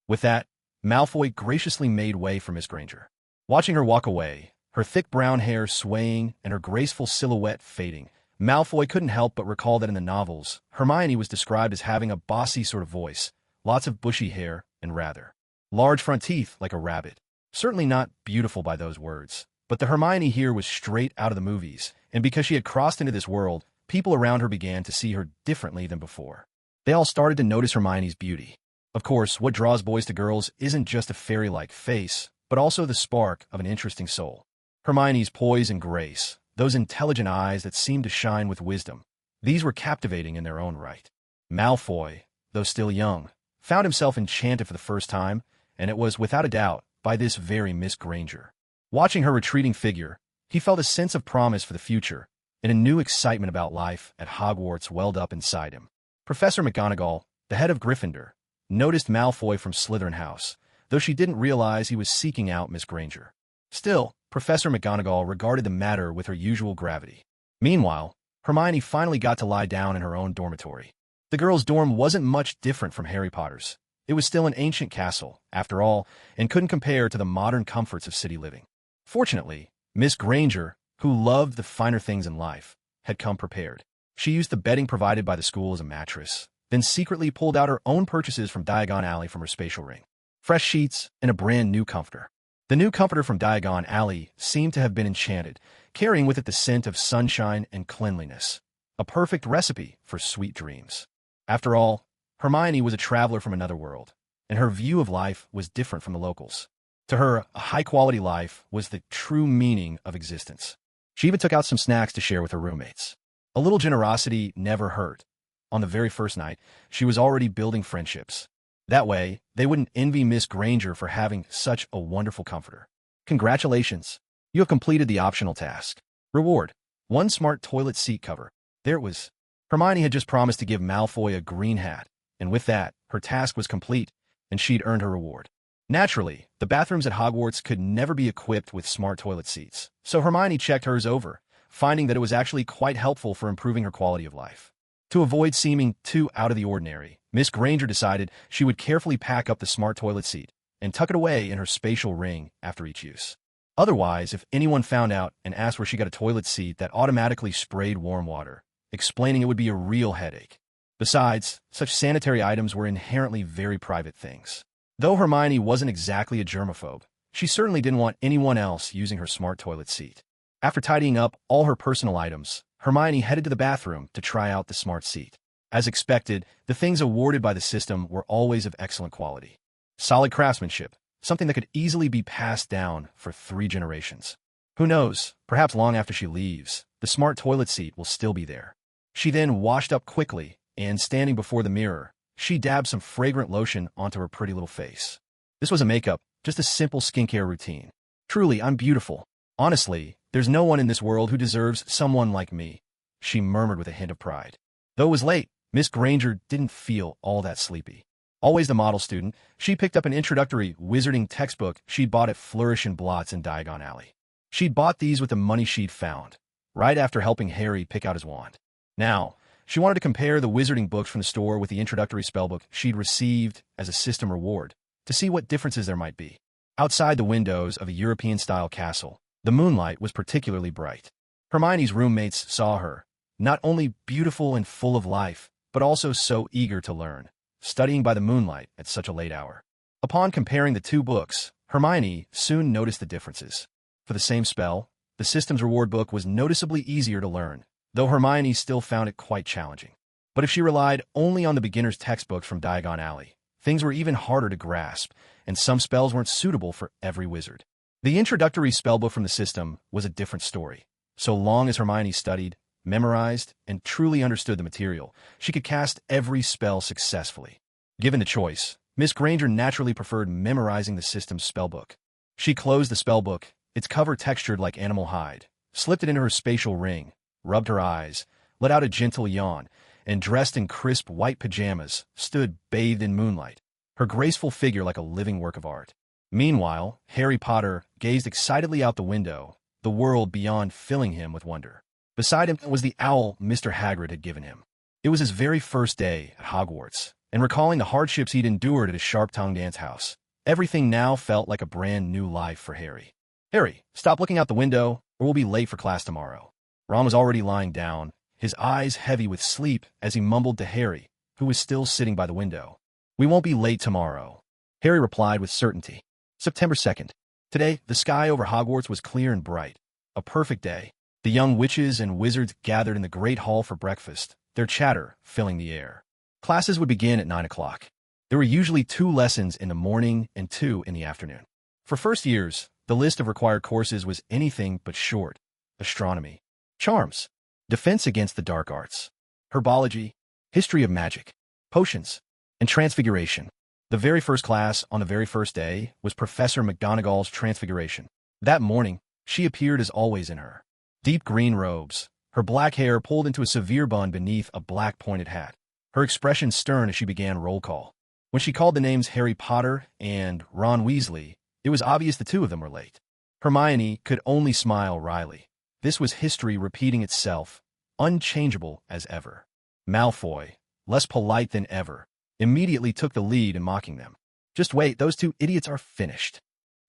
With that, Malfoy graciously made way for Miss Granger. Watching her walk away, her thick brown hair swaying and her graceful silhouette fading, Malfoy couldn't help but recall that in the novels, Hermione was described as having a bossy sort of voice, lots of bushy hair, and rather large front teeth like a rabbit. Certainly not beautiful by those words, but the Hermione here was straight out of the movies, and because she had crossed into this world, people around her began to see her differently than before. They all started to notice Hermione's beauty. Of course, what draws boys to girls isn't just a fairy-like face, but also the spark of an interesting soul. Hermione's poise and grace, those intelligent eyes that seemed to shine with wisdom, these were captivating in their own right. Malfoy, though still young, found himself enchanted for the first time, and it was, without a doubt, by this very Miss Granger. Watching her retreating figure, he felt a sense of promise for the future, and a new excitement about life at Hogwarts welled up inside him. Professor McGonagall, the head of Gryffindor, noticed Malfoy from Slytherin House, though she didn't realize he was seeking out Miss Granger. Still, Professor McGonagall regarded the matter with her usual gravity. Meanwhile, Hermione finally got to lie down in her own dormitory. The girls' dorm wasn't much different from Harry Potter's. It was still an ancient castle, after all, and couldn't compare to the modern comforts of city living. Fortunately, Miss Granger, who loved the finer things in life, had come prepared. She used the bedding provided by the school as a mattress, then secretly pulled out her own purchases from Diagon Alley from her spatial ring. Fresh sheets and a brand new comforter. The new comforter from Diagon Alley seemed to have been enchanted, carrying with it the scent of sunshine and cleanliness. A perfect recipe for sweet dreams. After all, Hermione was a traveler from another world, and her view of life was different from the locals. To her, a high-quality life was the true meaning of existence. She even took out some snacks to share with her roommates. A little generosity never hurt. On the very first night, she was already building friendships. That way, they wouldn't envy Miss Granger for having such a wonderful comforter. Congratulations! You have completed the optional task. Reward: 1 smart toilet seat cover. There it was. Hermione had just promised to give Malfoy a green hat, and with that, her task was complete, and she'd earned her reward. Naturally, the bathrooms at Hogwarts could never be equipped with smart toilet seats, so Hermione checked hers over, finding that it was actually quite helpful for improving her quality of life. To avoid seeming too out of the ordinary, Miss Granger decided she would carefully pack up the smart toilet seat and tuck it away in her spatial ring after each use. Otherwise, if anyone found out and asked where she got a toilet seat that automatically sprayed warm water, explaining it would be a real headache. Besides, such sanitary items were inherently very private things. Though Hermione wasn't exactly a germaphobe, she certainly didn't want anyone else using her smart toilet seat. After tidying up all her personal items, Hermione headed to the bathroom to try out the smart seat. As expected, the things awarded by the system were always of excellent quality. Solid craftsmanship, something that could easily be passed down for 3 generations. Who knows, perhaps long after she leaves, the smart toilet seat will still be there. She then washed up quickly, and standing before the mirror, she dabbed some fragrant lotion onto her pretty little face. This wasn't makeup, just a simple skincare routine. Truly, I'm beautiful. Honestly, there's no one in this world who deserves someone like me, she murmured with a hint of pride. Though it was late, Miss Granger didn't feel all that sleepy. Always the model student, she picked up an introductory wizarding textbook she'd bought at Flourish and Blots in Diagon Alley. She'd bought these with the money she'd found, right after helping Harry pick out his wand. Now, she wanted to compare the wizarding books from the store with the introductory spellbook she'd received as a system reward, to see what differences there might be. Outside the windows of a European-style castle, the moonlight was particularly bright. Hermione's roommates saw her, not only beautiful and full of life, but also so eager to learn, studying by the moonlight at such a late hour. Upon comparing the 2 books, Hermione soon noticed the differences. For the same spell, the system's reward book was noticeably easier to learn, though Hermione still found it quite challenging. But if she relied only on the beginner's textbooks from Diagon Alley, things were even harder to grasp, and some spells weren't suitable for every wizard. The introductory spellbook from the system was a different story. So long as Hermione studied, memorized, and truly understood the material, she could cast every spell successfully. Given the choice, Miss Granger naturally preferred memorizing the system's spellbook. She closed the spellbook, its cover textured like animal hide, slipped it into her spatial ring, rubbed her eyes, let out a gentle yawn, and dressed in crisp white pajamas, stood bathed in moonlight, her graceful figure like a living work of art. Meanwhile, Harry Potter gazed excitedly out the window, the world beyond filling him with wonder. Beside him was the owl Mr. Hagrid had given him. It was his very first day at Hogwarts, and recalling the hardships he'd endured at his sharp-tongued aunt's house, everything now felt like a brand new life for Harry. "Harry, stop looking out the window, or we'll be late for class tomorrow." Ron was already lying down, his eyes heavy with sleep as he mumbled to Harry, who was still sitting by the window. "We won't be late tomorrow," Harry replied with certainty. September 2nd. Today, the sky over Hogwarts was clear and bright. A perfect day. The young witches and wizards gathered in the great hall for breakfast, their chatter filling the air. Classes would begin at 9 o'clock. There were usually 2 lessons in the morning and 2 in the afternoon. For first years, the list of required courses was anything but short. Astronomy, charms, defense against the dark arts, herbology, history of magic, potions, and transfiguration. The very first class on the very first day was Professor McGonagall's Transfiguration. That morning, she appeared as always in her deep green robes, her black hair pulled into a severe bun beneath a black pointed hat, her expression stern as she began roll call. When she called the names Harry Potter and Ron Weasley, it was obvious the 2 of them were late. Hermione could only smile wryly. This was history repeating itself, unchangeable as ever. Malfoy, less polite than ever, immediately took the lead in mocking them. "Just wait, those 2 idiots are finished."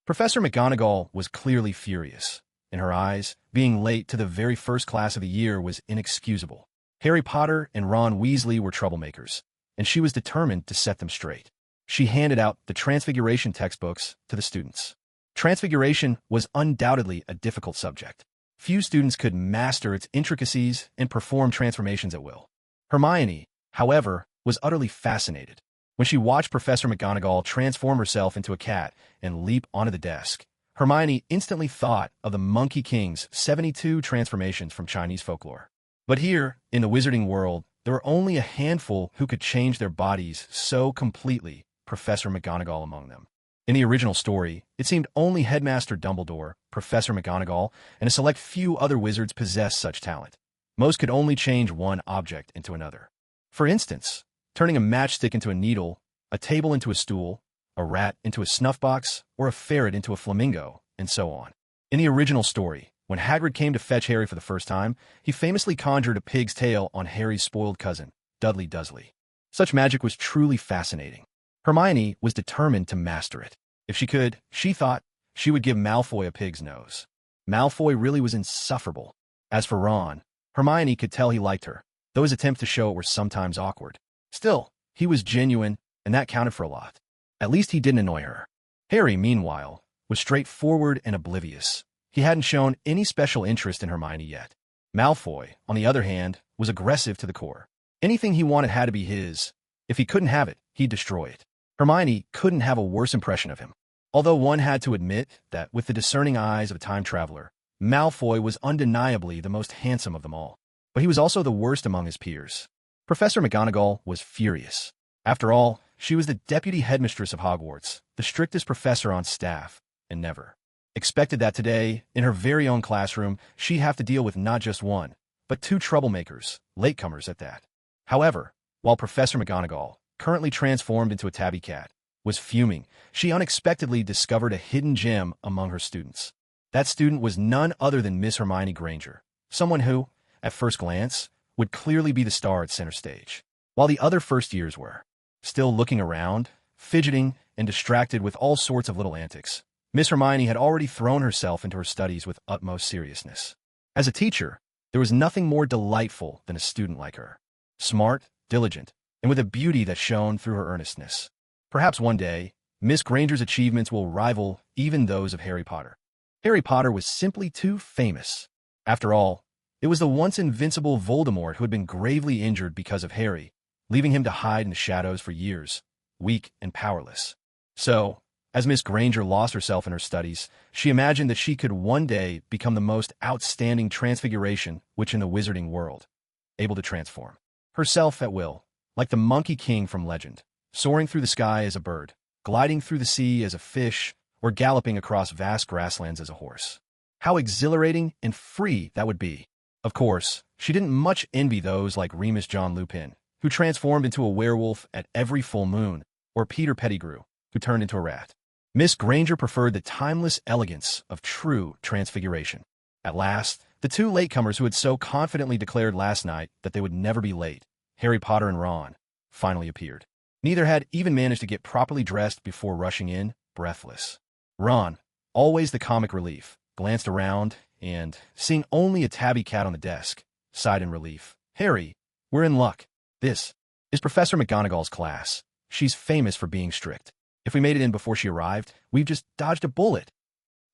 Professor McGonagall was clearly furious. In her eyes, being late to the very first class of the year was inexcusable. Harry Potter and Ron Weasley were troublemakers, and she was determined to set them straight. She handed out the Transfiguration textbooks to the students. Transfiguration was undoubtedly a difficult subject. Few students could master its intricacies and perform transformations at will. Hermione, however, was utterly fascinated. When she watched Professor McGonagall transform herself into a cat and leap onto the desk, Hermione instantly thought of the Monkey King's 72 transformations from Chinese folklore. But here, in the wizarding world, there were only a handful who could change their bodies so completely, Professor McGonagall among them. In the original story, it seemed only Headmaster Dumbledore, Professor McGonagall, and a select few other wizards possessed such talent. Most could only change one object into another. For instance, turning a matchstick into a needle, a table into a stool, a rat into a snuff box, or a ferret into a flamingo, and so on. In the original story, when Hagrid came to fetch Harry for the first time, he famously conjured a pig's tail on Harry's spoiled cousin, Dudley Dursley. Such magic was truly fascinating. Hermione was determined to master it. If she could, she thought, she would give Malfoy a pig's nose. Malfoy really was insufferable. As for Ron, Hermione could tell he liked her, though his attempts to show it were sometimes awkward. Still, he was genuine, and that counted for a lot. At least he didn't annoy her. Harry, meanwhile, was straightforward and oblivious. He hadn't shown any special interest in Hermione yet. Malfoy, on the other hand, was aggressive to the core. Anything he wanted had to be his. If he couldn't have it, he'd destroy it. Hermione couldn't have a worse impression of him. Although one had to admit that with the discerning eyes of a time traveler, Malfoy was undeniably the most handsome of them all. But he was also the worst among his peers. Professor McGonagall was furious. After all, she was the deputy headmistress of Hogwarts, the strictest professor on staff, and never expected that today, in her very own classroom, she'd have to deal with not just one, but 2 troublemakers, latecomers at that. However, while Professor McGonagall, currently transformed into a tabby cat, was fuming, she unexpectedly discovered a hidden gem among her students. That student was none other than Miss Hermione Granger, someone who, at first glance, would clearly be the star at center stage, while the other first years were still looking around, fidgeting, and distracted with all sorts of little antics. Miss Hermione had already thrown herself into her studies with utmost seriousness. As a teacher, there was nothing more delightful than a student like her. Smart, diligent, and with a beauty that shone through her earnestness. Perhaps one day, Miss Granger's achievements will rival even those of Harry Potter. Harry Potter was simply too famous. After all, it was the once invincible Voldemort who had been gravely injured because of Harry, leaving him to hide in the shadows for years, weak and powerless. So, As Miss Granger lost herself in her studies, she imagined that she could one day become the most outstanding transfiguration witch in the wizarding world, able to transform herself at will, like the Monkey King from legend, soaring through the sky as a bird, gliding through the sea as a fish, or galloping across vast grasslands as a horse. How exhilarating and free that would be. Of course, she didn't much envy those like Remus John Lupin, who transformed into a werewolf at every full moon, or Peter Pettigrew, who turned into a rat. Miss Granger preferred the timeless elegance of true transfiguration. At last, the two latecomers who had so confidently declared last night that they would never be late, Harry Potter and Ron, finally appeared. Neither had even managed to get properly dressed before rushing in, breathless. Ron, always the comic relief, glanced around and, seeing only a tabby cat on the desk, sighed in relief. Harry, we're in luck. This is Professor McGonagall's class. She's famous for being strict. If we made it in before she arrived, we've just dodged a bullet.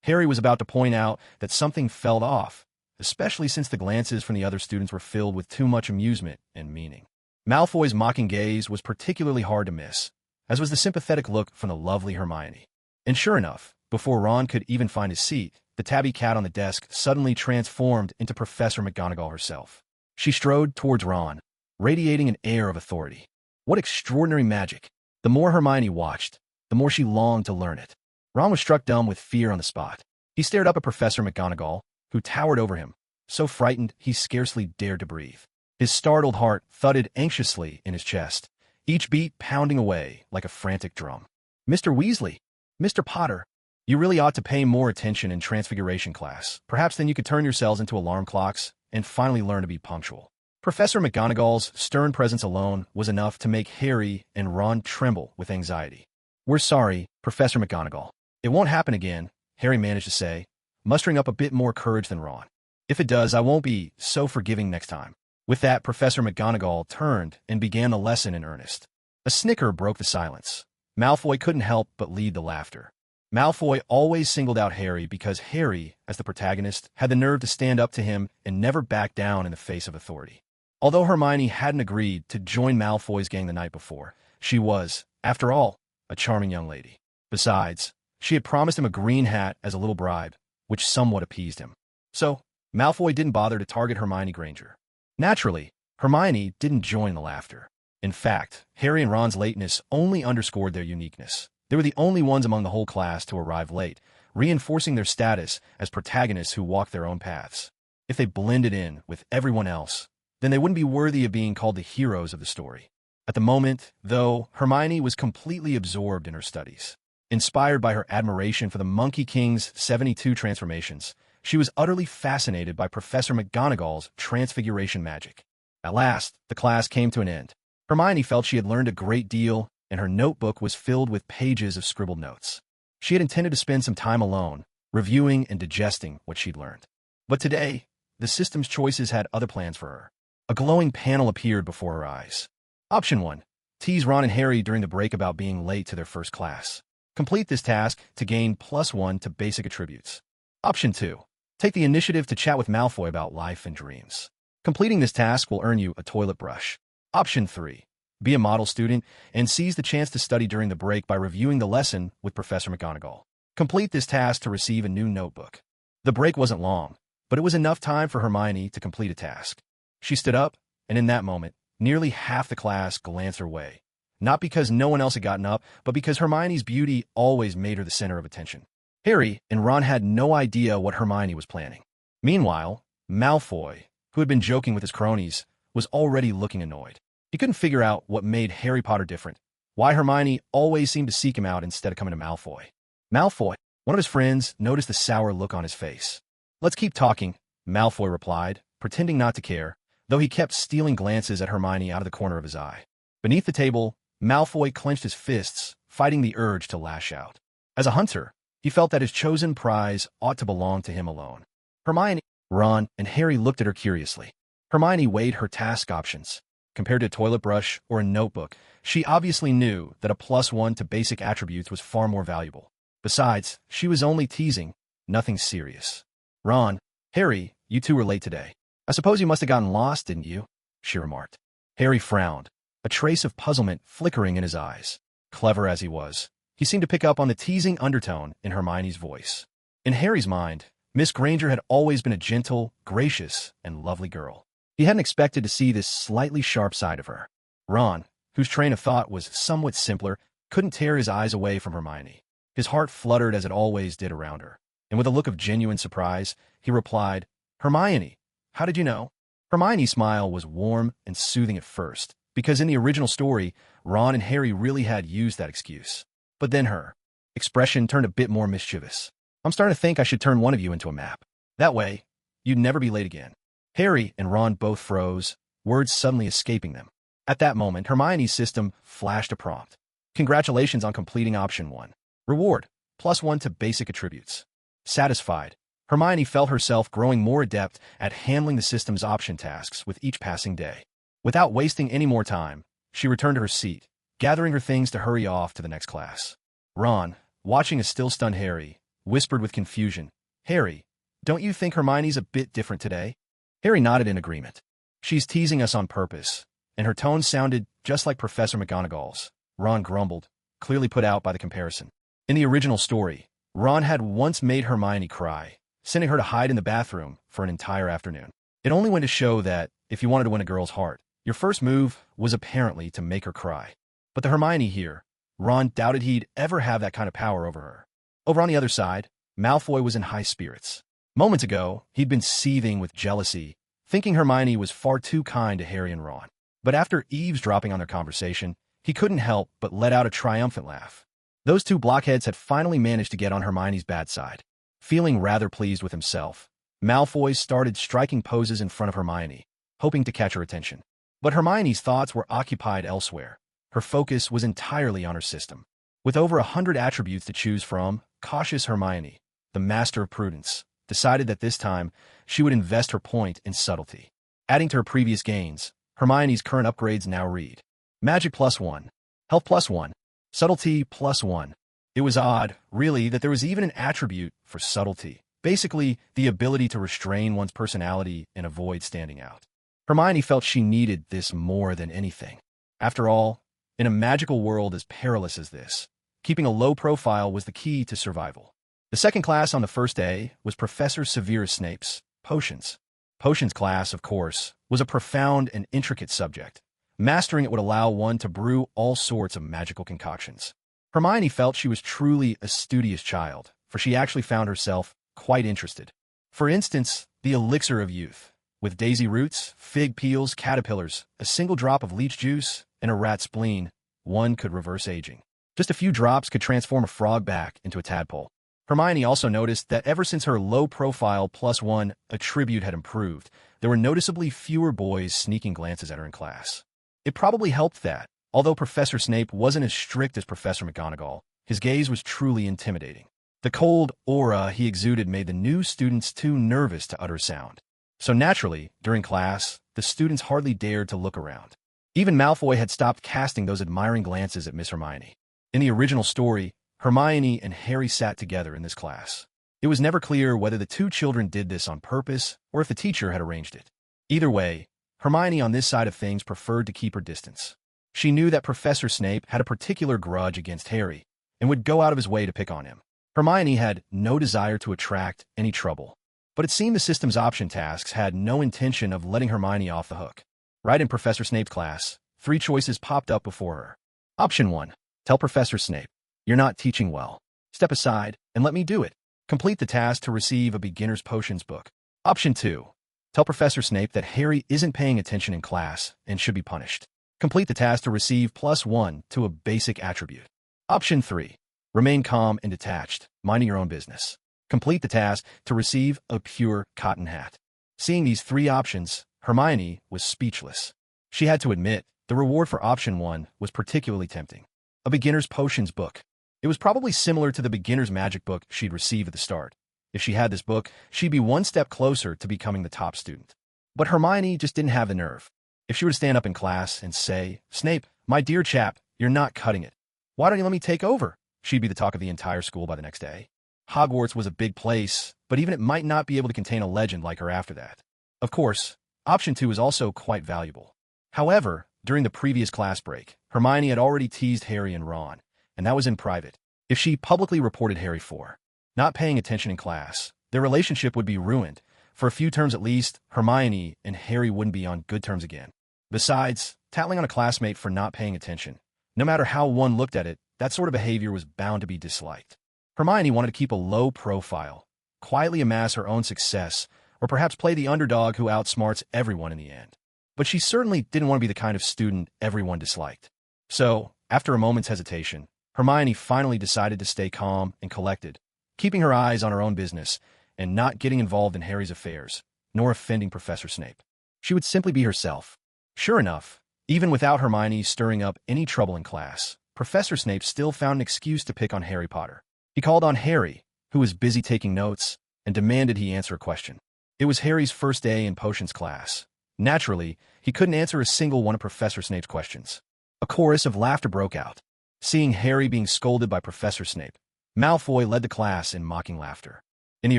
Harry was about to point out that something felt off, especially since the glances from the other students were filled with too much amusement and meaning. Malfoy's mocking gaze was particularly hard to miss, as was the sympathetic look from the lovely Hermione. And sure enough, before Ron could even find his seat, the tabby cat on the desk suddenly transformed into Professor McGonagall herself. She strode towards Ron, radiating an air of authority. What extraordinary magic! The more Hermione watched, the more she longed to learn it. Ron was struck dumb with fear on the spot. He stared up at Professor McGonagall, who towered over him, so frightened he scarcely dared to breathe. His startled heart thudded anxiously in his chest, each beat pounding away like a frantic drum. Mr. Weasley, Mr. Potter, you really ought to pay more attention in Transfiguration class. Perhaps then you could turn yourselves into alarm clocks and finally learn to be punctual. Professor McGonagall's stern presence alone was enough to make Harry and Ron tremble with anxiety. We're sorry, Professor McGonagall. It won't happen again, Harry managed to say, mustering up a bit more courage than Ron. If it does, I won't be so forgiving next time. With that, Professor McGonagall turned and began the lesson in earnest. A snicker broke the silence. Malfoy couldn't help but lead the laughter. Malfoy always singled out Harry because Harry, as the protagonist, had the nerve to stand up to him and never back down in the face of authority. Although Hermione hadn't agreed to join Malfoy's gang the night before, she was, after all, a charming young lady. Besides, she had promised him a green hat as a little bribe, which somewhat appeased him. So, Malfoy didn't bother to target Hermione Granger. Naturally, Hermione didn't join the laughter. In fact, Harry and Ron's lateness only underscored their uniqueness. They were the only ones among the whole class to arrive late, reinforcing their status as protagonists who walked their own paths. If they blended in with everyone else, then they wouldn't be worthy of being called the heroes of the story. At the moment, though, Hermione was completely absorbed in her studies. Inspired by her admiration for the Monkey King's 72 transformations, she was utterly fascinated by Professor McGonagall's transfiguration magic. At last, the class came to an end. Hermione felt she had learned a great deal, and her notebook was filled with pages of scribbled notes. She had intended to spend some time alone, reviewing and digesting what she'd learned. But today, the system's choices had other plans for her. A glowing panel appeared before her eyes. Option 1. Tease Ron and Harry during the break about being late to their first class. Complete this task to gain +1 to basic attributes. Option 2. Take the initiative to chat with Malfoy about life and dreams. Completing this task will earn you a toilet brush. Option 3. Be a model student and seize the chance to study during the break by reviewing the lesson with Professor McGonagall. Complete this task to receive a new notebook. The break wasn't long, but it was enough time for Hermione to complete a task. She stood up, and in that moment, nearly half the class glanced her way. Not because no one else had gotten up, but because Hermione's beauty always made her the center of attention. Harry and Ron had no idea what Hermione was planning. Meanwhile, Malfoy, who had been joking with his cronies, was already looking annoyed. He couldn't figure out what made Harry Potter different, why Hermione always seemed to seek him out instead of coming to Malfoy. Malfoy, one of his friends, noticed the sour look on his face. Let's keep talking, Malfoy replied, pretending not to care, though he kept stealing glances at Hermione out of the corner of his eye. Beneath the table, Malfoy clenched his fists, fighting the urge to lash out. As a hunter, he felt that his chosen prize ought to belong to him alone. Hermione, Ron, and Harry looked at her curiously. Hermione weighed her task options. Compared to a toilet brush or a notebook, she obviously knew that a +1 to basic attributes was far more valuable. Besides, she was only teasing, nothing serious. Ron, Harry, you two were late today. I suppose you must have gotten lost, didn't you? She remarked. Harry frowned, a trace of puzzlement flickering in his eyes. Clever as he was, He seemed to pick up on the teasing undertone in Hermione's voice. In Harry's mind, Miss Granger had always been a gentle, gracious, and lovely girl. He hadn't expected to see this slightly sharp side of her. Ron, whose train of thought was somewhat simpler, couldn't tear his eyes away from Hermione. His heart fluttered as it always did around her, and with a look of genuine surprise, he replied, "Hermione, how did you know?" Hermione's smile was warm and soothing at first, because in the original story, Ron and Harry really had used that excuse. But then her expression turned a bit more mischievous. "I'm starting to think I should turn one of you into a map. That way, you'd never be late again." Harry and Ron both froze, words suddenly escaping them. At that moment, Hermione's system flashed a prompt. "Congratulations on completing option 1. Reward, +1 to basic attributes." Satisfied, Hermione felt herself growing more adept at handling the system's option tasks with each passing day. Without wasting any more time, she returned to her seat, gathering her things to hurry off to the next class. Ron, watching a still-stunned Harry, whispered with confusion, "Harry, don't you think Hermione's a bit different today?" Harry nodded in agreement. "She's teasing us on purpose," and her tone sounded just like Professor McGonagall's. Ron grumbled, clearly put out by the comparison. In the original story, Ron had once made Hermione cry, sending her to hide in the bathroom for an entire afternoon. It only went to show that, if you wanted to win a girl's heart, your first move was apparently to make her cry. But the Hermione here, Ron doubted he'd ever have that kind of power over her. Over on the other side, Malfoy was in high spirits. Moments ago, he'd been seething with jealousy, thinking Hermione was far too kind to Harry and Ron. But after eavesdropping on their conversation, he couldn't help but let out a triumphant laugh. Those two blockheads had finally managed to get on Hermione's bad side. Feeling rather pleased with himself, Malfoy started striking poses in front of Hermione, hoping to catch her attention. But Hermione's thoughts were occupied elsewhere. Her focus was entirely on her system. With over 100 attributes to choose from, cautious Hermione, the master of prudence, decided that this time she would invest her point in subtlety. Adding to her previous gains, Hermione's current upgrades now read: Magic +1, Health +1, Subtlety +1. It was odd, really, that there was even an attribute for subtlety, basically the ability to restrain one's personality and avoid standing out. Hermione felt she needed this more than anything. After all, in a magical world as perilous as this, keeping a low profile was the key to survival. The second class on the first day was Professor Severus Snape's Potions. Potions class, of course, was a profound and intricate subject. Mastering it would allow one to brew all sorts of magical concoctions. Hermione felt she was truly a studious child, for she actually found herself quite interested. For instance, the elixir of youth. With daisy roots, fig peels, caterpillars, a single drop of leech juice, and a rat spleen, one could reverse aging. Just a few drops could transform a frog back into a tadpole. Hermione also noticed that ever since her low-profile +1 attribute had improved, there were noticeably fewer boys sneaking glances at her in class. It probably helped that, although Professor Snape wasn't as strict as Professor McGonagall, his gaze was truly intimidating. The cold aura he exuded made the new students too nervous to utter sound. So naturally, during class, the students hardly dared to look around. Even Malfoy had stopped casting those admiring glances at Miss Hermione. In the original story, Hermione and Harry sat together in this class. It was never clear whether the two children did this on purpose or if the teacher had arranged it. Either way, Hermione on this side of things preferred to keep her distance. She knew that Professor Snape had a particular grudge against Harry and would go out of his way to pick on him. Hermione had no desire to attract any trouble, but it seemed the system's option tasks had no intention of letting Hermione off the hook. Right in Professor Snape's class, 3 choices popped up before her. Option 1. Tell Professor Snape, "You're not teaching well. Step aside and let me do it." Complete the task to receive a beginner's potions book. Option 2. Tell Professor Snape that Harry isn't paying attention in class and should be punished. Complete the task to receive +1 to a basic attribute. Option 3. Remain calm and detached, minding your own business. Complete the task to receive a pure cotton hat. Seeing these 3 options, Hermione was speechless. She had to admit, the reward for option 1 was particularly tempting. A beginner's potions book. It was probably similar to the beginner's magic book she'd received at the start. If she had this book, she'd be one step closer to becoming the top student. But Hermione just didn't have the nerve. If she were to stand up in class and say, "Snape, my dear chap, you're not cutting it. Why don't you let me take over?" she'd be the talk of the entire school by the next day. Hogwarts was a big place, but even it might not be able to contain a legend like her after that. Of course, option 2 is also quite valuable. However, during the previous class break, Hermione had already teased Harry and Ron, and that was in private. If she publicly reported Harry for not paying attention in class, their relationship would be ruined. For a few terms at least, Hermione and Harry wouldn't be on good terms again. Besides, tattling on a classmate for not paying attention, no matter how one looked at it, that sort of behavior was bound to be disliked. Hermione wanted to keep a low profile, quietly amass her own success, or perhaps play the underdog who outsmarts everyone in the end. But she certainly didn't want to be the kind of student everyone disliked. So, after a moment's hesitation, Hermione finally decided to stay calm and collected, keeping her eyes on her own business and not getting involved in Harry's affairs, nor offending Professor Snape. She would simply be herself. Sure enough, even without Hermione stirring up any trouble in class, Professor Snape still found an excuse to pick on Harry Potter. He called on Harry, who was busy taking notes, and demanded he answer a question. It was Harry's first day in potions class. Naturally, he couldn't answer a single one of Professor Snape's questions. A chorus of laughter broke out. Seeing Harry being scolded by Professor Snape, Malfoy led the class in mocking laughter. In the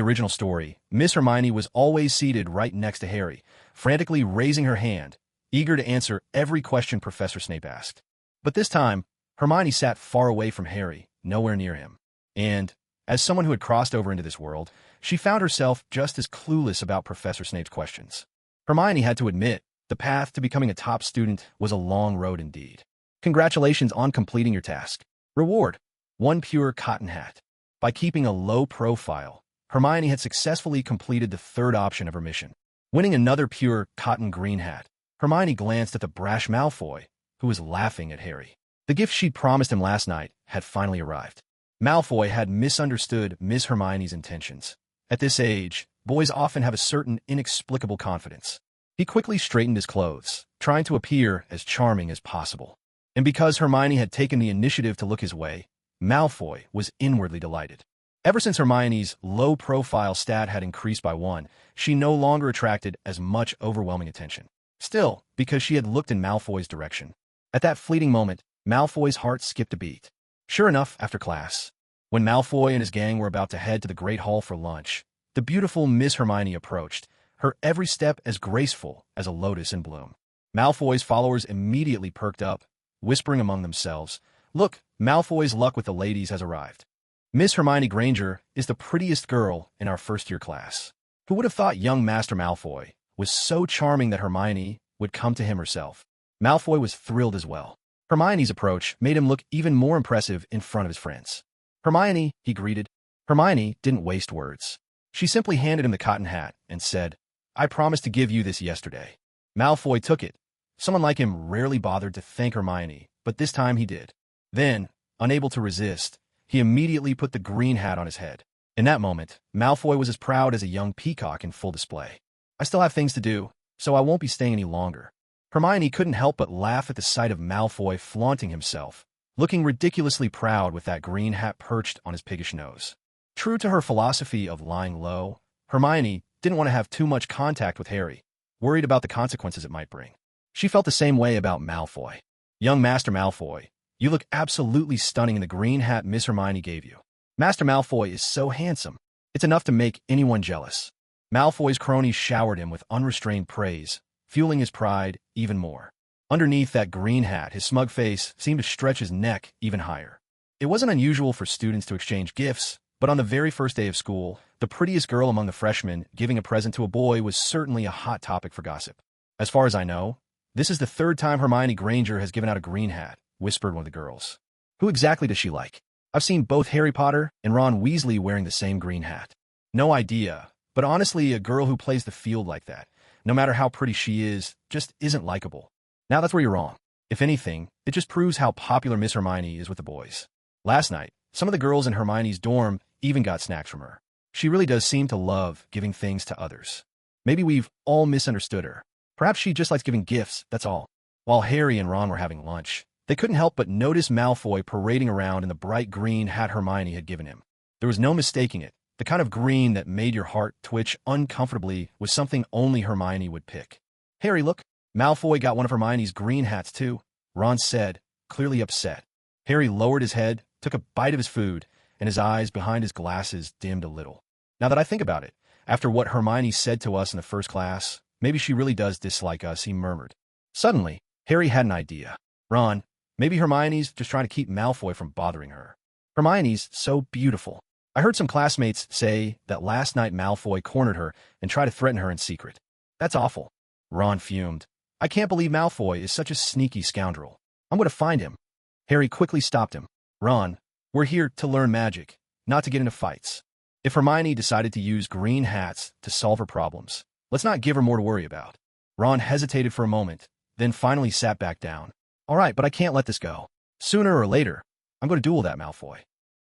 original story, Miss Hermione was always seated right next to Harry, frantically raising her hand, eager to answer every question Professor Snape asked. But this time, Hermione sat far away from Harry, nowhere near him. And, as someone who had crossed over into this world, she found herself just as clueless about Professor Snape's questions. Hermione had to admit, the path to becoming a top student was a long road indeed. Congratulations on completing your task. Reward: 1 pure cotton hat. By keeping a low profile, Hermione had successfully completed the third option of her mission. Winning another pure cotton green hat, Hermione glanced at the brash Malfoy, who was laughing at Harry. The gift she'd promised him last night had finally arrived. Malfoy had misunderstood Miss Hermione's intentions. At this age, boys often have a certain inexplicable confidence. He quickly straightened his clothes, trying to appear as charming as possible. And because Hermione had taken the initiative to look his way, Malfoy was inwardly delighted. Ever since Hermione's low-profile stat had increased by 1, she no longer attracted as much overwhelming attention. Still, because she had looked in Malfoy's direction. At that fleeting moment, Malfoy's heart skipped a beat. Sure enough, after class, when Malfoy and his gang were about to head to the Great Hall for lunch, the beautiful Miss Hermione approached, her every step as graceful as a lotus in bloom. Malfoy's followers immediately perked up, whispering among themselves, "Look, Malfoy's luck with the ladies has arrived." Miss Hermione Granger is the prettiest girl in our first-year class. Who would have thought young Master Malfoy was so charming that Hermione would come to him herself? Malfoy was thrilled as well. Hermione's approach made him look even more impressive in front of his friends. "Hermione," he greeted. Hermione didn't waste words. She simply handed him the cotton hat and said, "I promised to give you this yesterday." Malfoy took it. Someone like him rarely bothered to thank Hermione, but this time he did. Then, unable to resist, he immediately put the green hat on his head. In that moment, Malfoy was as proud as a young peacock in full display. "I still have things to do, so I won't be staying any longer." Hermione couldn't help but laugh at the sight of Malfoy flaunting himself, looking ridiculously proud with that green hat perched on his piggish nose. True to her philosophy of lying low, Hermione didn't want to have too much contact with Harry, worried about the consequences it might bring. She felt the same way about Malfoy. "Young Master Malfoy, you look absolutely stunning in the green hat Miss Hermione gave you. Master Malfoy is so handsome. It's enough to make anyone jealous." Malfoy's cronies showered him with unrestrained praise, fueling his pride even more. Underneath that green hat, his smug face seemed to stretch his neck even higher. It wasn't unusual for students to exchange gifts, but on the very first day of school, the prettiest girl among the freshmen giving a present to a boy was certainly a hot topic for gossip. "As far as I know, this is the third time Hermione Granger has given out a green hat," whispered one of the girls. "Who exactly does she like? I've seen both Harry Potter and Ron Weasley wearing the same green hat." "No idea, but honestly, a girl who plays the field like that, no matter how pretty she is, just isn't likable." Now that's where you're wrong. If anything, it just proves how popular Miss Hermione is with the boys. Last night, some of the girls in Hermione's dorm even got snacks from her. She really does seem to love giving things to others. Maybe we've all misunderstood her. Perhaps she just likes giving gifts, that's all. While Harry and Ron were having lunch, they couldn't help but notice Malfoy parading around in the bright green hat Hermione had given him. There was no mistaking it. The kind of green that made your heart twitch uncomfortably was something only Hermione would pick. "Harry, look. Malfoy got one of Hermione's green hats, too," Ron said, clearly upset. Harry lowered his head, took a bite of his food, and his eyes behind his glasses dimmed a little. "Now that I think about it, after what Hermione said to us in the first class, maybe she really does dislike us," he murmured. Suddenly, Harry had an idea. "Ron, maybe Hermione's just trying to keep Malfoy from bothering her." Hermione's so beautiful. I heard some classmates say that last night Malfoy cornered her and tried to threaten her in secret. That's awful. Ron fumed. I can't believe Malfoy is such a sneaky scoundrel. I'm going to find him. Harry quickly stopped him. Ron, we're here to learn magic, not to get into fights. If Hermione decided to use green hats to solve her problems, let's not give her more to worry about. Ron hesitated for a moment, then finally sat back down. All right, but I can't let this go. Sooner or later, I'm going to duel that Malfoy.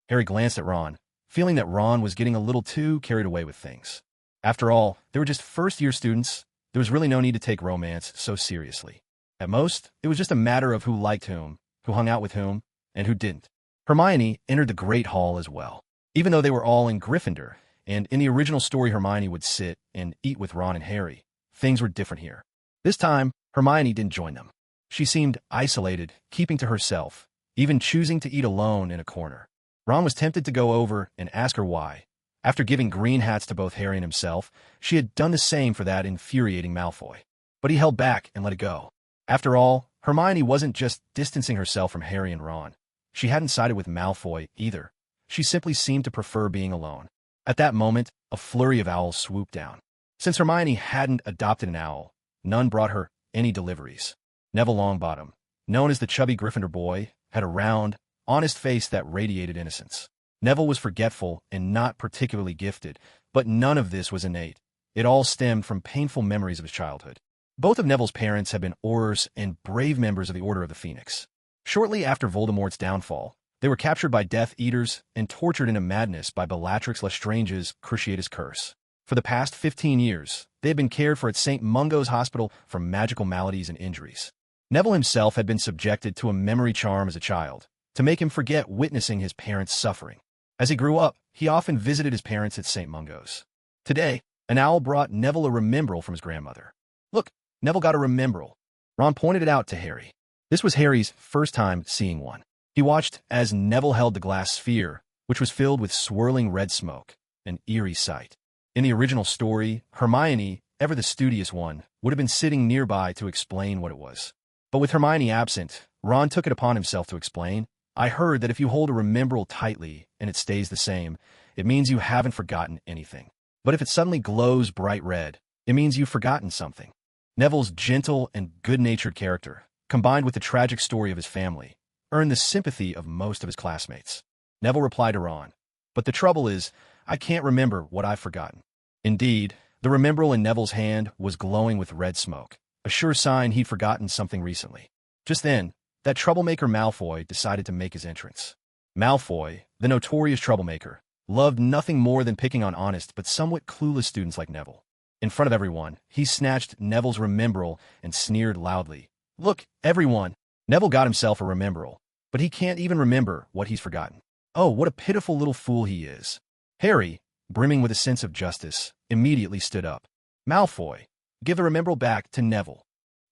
Harry glanced at Ron, feeling that Ron was getting a little too carried away with things. After all, they were just first-year students. There was really no need to take romance so seriously. At most, it was just a matter of who liked whom, who hung out with whom, and who didn't. Hermione entered the Great Hall as well. Even though they were all in Gryffindor, and in the original story Hermione would sit and eat with Ron and Harry, things were different here. This time, Hermione didn't join them. She seemed isolated, keeping to herself, even choosing to eat alone in a corner. Ron was tempted to go over and ask her why. After giving green hats to both Harry and himself, she had done the same for that infuriating Malfoy. But he held back and let it go. After all, Hermione wasn't just distancing herself from Harry and Ron. She hadn't sided with Malfoy either. She simply seemed to prefer being alone. At that moment, a flurry of owls swooped down. Since Hermione hadn't adopted an owl, none brought her any deliveries. Neville Longbottom, known as the chubby Gryffindor boy, had a round, honest face that radiated innocence. Neville was forgetful and not particularly gifted, but none of this was innate. It all stemmed from painful memories of his childhood. Both of Neville's parents had been Aurors and brave members of the Order of the Phoenix. Shortly after Voldemort's downfall, they were captured by Death Eaters and tortured into madness by Bellatrix Lestrange's Cruciatus Curse. For the past 15 years, they had been cared for at St. Mungo's Hospital for magical maladies and injuries. Neville himself had been subjected to a memory charm as a child, to make him forget witnessing his parents' suffering. As he grew up, he often visited his parents at St. Mungo's. Today, an owl brought Neville a remembrall from his grandmother. Look, Neville got a remembrall. Ron pointed it out to Harry. This was Harry's first time seeing one. He watched as Neville held the glass sphere, which was filled with swirling red smoke, an eerie sight. In the original story, Hermione, ever the studious one, would have been sitting nearby to explain what it was. But with Hermione absent, Ron took it upon himself to explain. I heard that if you hold a remembrall tightly and it stays the same, it means you haven't forgotten anything. But if it suddenly glows bright red, it means you've forgotten something. Neville's gentle and good-natured character, combined with the tragic story of his family, earned the sympathy of most of his classmates. Neville replied to Ron, but the trouble is, I can't remember what I've forgotten. Indeed, the remembrall in Neville's hand was glowing with red smoke, a sure sign he'd forgotten something recently. Just then, that troublemaker Malfoy decided to make his entrance. Malfoy, the notorious troublemaker, loved nothing more than picking on honest but somewhat clueless students like Neville. In front of everyone, he snatched Neville's remembrall and sneered loudly. Look, everyone! Neville got himself a remembrall, but he can't even remember what he's forgotten. Oh, what a pitiful little fool he is. Harry, brimming with a sense of justice, immediately stood up. Malfoy, give the remembrall back to Neville.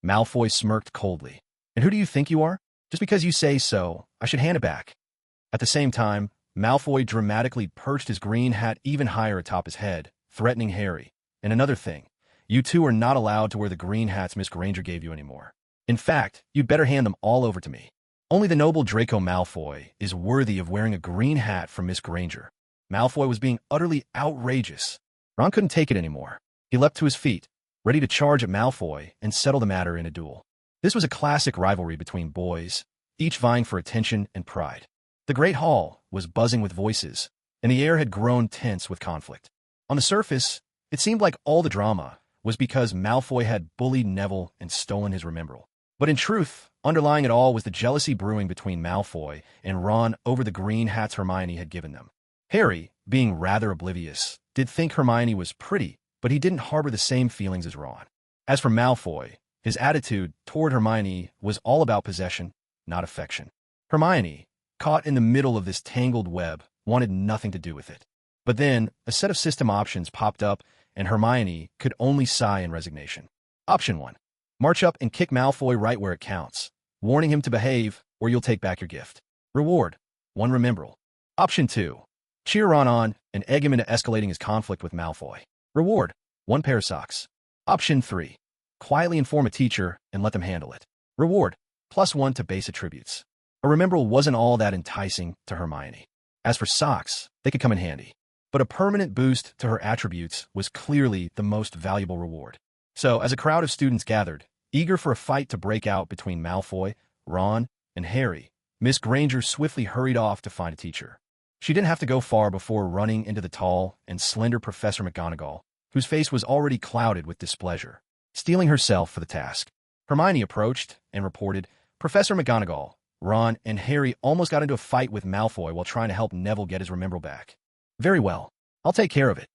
Malfoy smirked coldly. And who do you think you are? Just because you say so, I should hand it back. At the same time, Malfoy dramatically perched his green hat even higher atop his head, threatening Harry. And another thing, you two are not allowed to wear the green hats Miss Granger gave you anymore. In fact, you'd better hand them all over to me. Only the noble Draco Malfoy is worthy of wearing a green hat from Miss Granger. Malfoy was being utterly outrageous. Ron couldn't take it anymore. He leapt to his feet, ready to charge at Malfoy and settle the matter in a duel. This was a classic rivalry between boys, each vying for attention and pride. The Great Hall was buzzing with voices, and the air had grown tense with conflict. On the surface, it seemed like all the drama was because Malfoy had bullied Neville and stolen his remembrall. But in truth, underlying it all was the jealousy brewing between Malfoy and Ron over the green hats Hermione had given them. Harry, being rather oblivious, did think Hermione was pretty, but he didn't harbor the same feelings as Ron. As for Malfoy, his attitude toward Hermione was all about possession, not affection. Hermione, caught in the middle of this tangled web, wanted nothing to do with it. But then, a set of system options popped up, and Hermione could only sigh in resignation. Option 1. March up and kick Malfoy right where it counts, warning him to behave, or you'll take back your gift. Reward: 1 remembrall. Option 2. Cheer Ron on and egg him into escalating his conflict with Malfoy. Reward: 1 pair of socks. Option 3. Quietly inform a teacher and let them handle it. Reward: +1 to base attributes. A remembrall wasn't all that enticing to Hermione. As for socks, they could come in handy. But a permanent boost to her attributes was clearly the most valuable reward. So, as a crowd of students gathered, eager for a fight to break out between Malfoy, Ron, and Harry, Miss Granger swiftly hurried off to find a teacher. She didn't have to go far before running into the tall and slender Professor McGonagall, whose face was already clouded with displeasure, steeling herself for the task. Hermione approached and reported, "Professor McGonagall, Ron and Harry almost got into a fight with Malfoy while trying to help Neville get his Remembrall back." "Very well. I'll take care of it."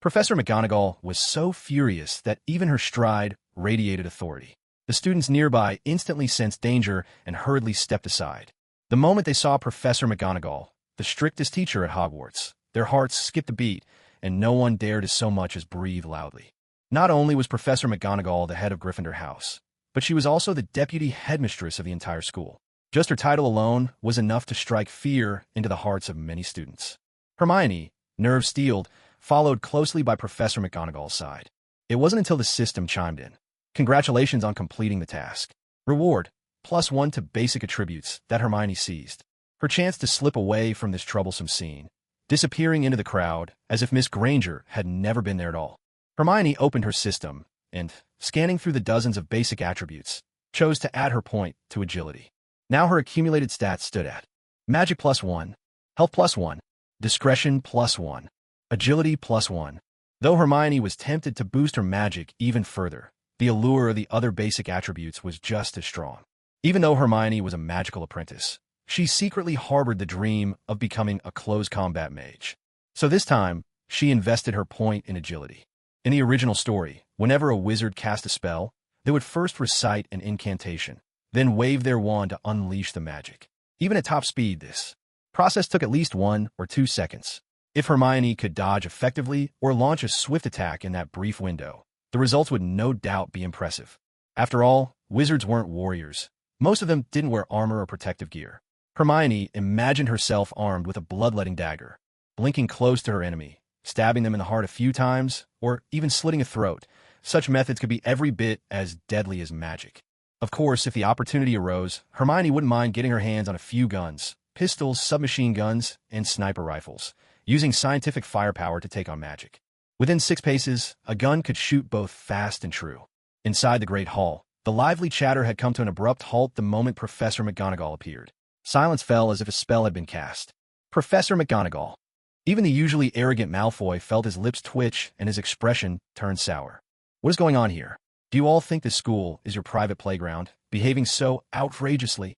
Professor McGonagall was so furious that even her stride radiated authority. The students nearby instantly sensed danger and hurriedly stepped aside. The moment they saw Professor McGonagall, the strictest teacher at Hogwarts, their hearts skipped a beat, and no one dared to so much as breathe loudly. Not only was Professor McGonagall the head of Gryffindor House, but she was also the deputy headmistress of the entire school. Just her title alone was enough to strike fear into the hearts of many students. Hermione, nerves steeled, followed closely by Professor McGonagall's side. It wasn't until the system chimed in. "Congratulations on completing the task. Reward, +1 to basic attributes," that Hermione seized. Her chance to slip away from this troublesome scene, disappearing into the crowd as if Miss Granger had never been there at all. Hermione opened her system and, scanning through the dozens of basic attributes, chose to add her point to agility. Now her accumulated stats stood at Magic +1, Health +1, Discretion +1, Agility +1. Though Hermione was tempted to boost her magic even further, the allure of the other basic attributes was just as strong. Even though Hermione was a magical apprentice, she secretly harbored the dream of becoming a close combat mage. So this time, she invested her point in agility. In the original story, whenever a wizard cast a spell, they would first recite an incantation, then wave their wand to unleash the magic. Even at top speed, this process took at least 1 or 2 seconds. If Hermione could dodge effectively or launch a swift attack in that brief window, the results would no doubt be impressive. After all, wizards weren't warriors. Most of them didn't wear armor or protective gear. Hermione imagined herself armed with a bloodletting dagger, blinking close to her enemy, stabbing them in the heart a few times, or even slitting a throat. Such methods could be every bit as deadly as magic. Of course, if the opportunity arose, Hermione wouldn't mind getting her hands on a few guns, pistols, submachine guns, and sniper rifles, using scientific firepower to take on magic. Within 6 paces, a gun could shoot both fast and true. Inside the Great Hall, the lively chatter had come to an abrupt halt the moment Professor McGonagall appeared. Silence fell as if a spell had been cast. Professor McGonagall. Even the usually arrogant Malfoy felt his lips twitch and his expression turn sour. "What is going on here? Do you all think this school is your private playground, behaving so outrageously?"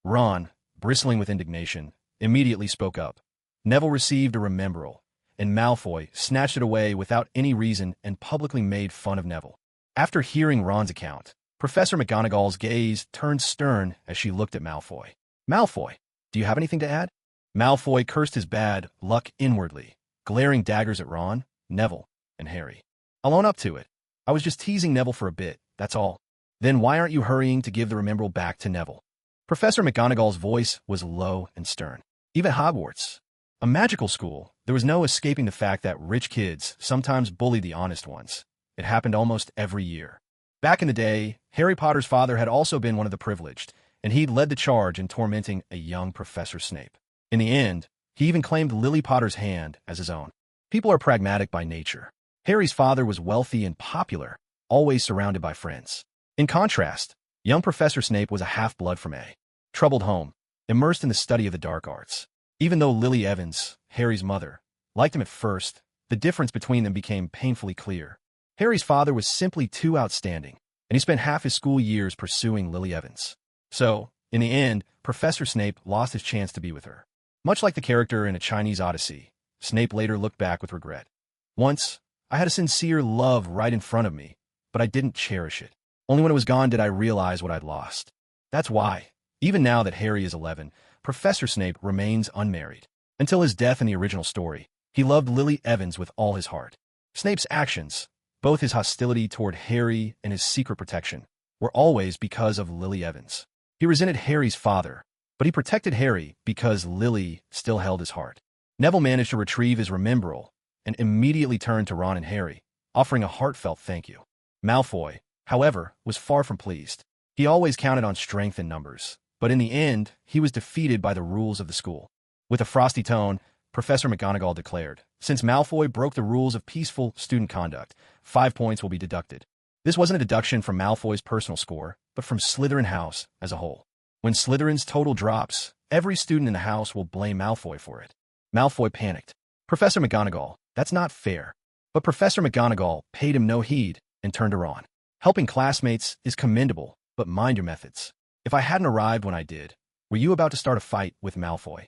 Ron, bristling with indignation, immediately spoke up. Neville received a Remembrall, and Malfoy snatched it away without any reason and publicly made fun of Neville. After hearing Ron's account, Professor McGonagall's gaze turned stern as she looked at Malfoy. "Malfoy, do you have anything to add?" Malfoy cursed his bad luck inwardly, glaring daggers at Ron, Neville, and Harry. "I'll own up to it. I was just teasing Neville for a bit, that's all." "Then why aren't you hurrying to give the Remembrall back to Neville?" Professor McGonagall's voice was low and stern. Even Hogwarts, a magical school, there was no escaping the fact that rich kids sometimes bullied the honest ones. It happened almost every year. Back in the day, Harry Potter's father had also been one of the privileged, and he'd led the charge in tormenting a young Professor Snape. In the end, he even claimed Lily Potter's hand as his own. People are pragmatic by nature. Harry's father was wealthy and popular, always surrounded by friends. In contrast, young Professor Snape was a half-blood from a troubled home, immersed in the study of the dark arts. Even though Lily Evans, Harry's mother, liked him at first, the difference between them became painfully clear. Harry's father was simply too outstanding, and he spent half his school years pursuing Lily Evans. So, in the end, Professor Snape lost his chance to be with her. Much like the character in A Chinese Odyssey, Snape later looked back with regret. "Once, I had a sincere love right in front of me, but I didn't cherish it. Only when it was gone did I realize what I'd lost." That's why, even now that Harry is 11, Professor Snape remains unmarried. Until his death in the original story, he loved Lily Evans with all his heart. Snape's actions, both his hostility toward Harry and his secret protection, were always because of Lily Evans. He resented Harry's father, but he protected Harry because Lily still held his heart. Neville managed to retrieve his Remembrall and immediately turned to Ron and Harry, offering a heartfelt thank you. Malfoy, however, was far from pleased. He always counted on strength and numbers, but in the end, he was defeated by the rules of the school. With a frosty tone, Professor McGonagall declared, "Since Malfoy broke the rules of peaceful student conduct, 5 points will be deducted." This wasn't a deduction from Malfoy's personal score, but from Slytherin House as a whole. When Slytherin's total drops, every student in the house will blame Malfoy for it. Malfoy panicked. "Professor McGonagall, that's not fair." But Professor McGonagall paid him no heed and turned to Ron. "Helping classmates is commendable, but mind your methods. If I hadn't arrived when I did, were you about to start a fight with Malfoy?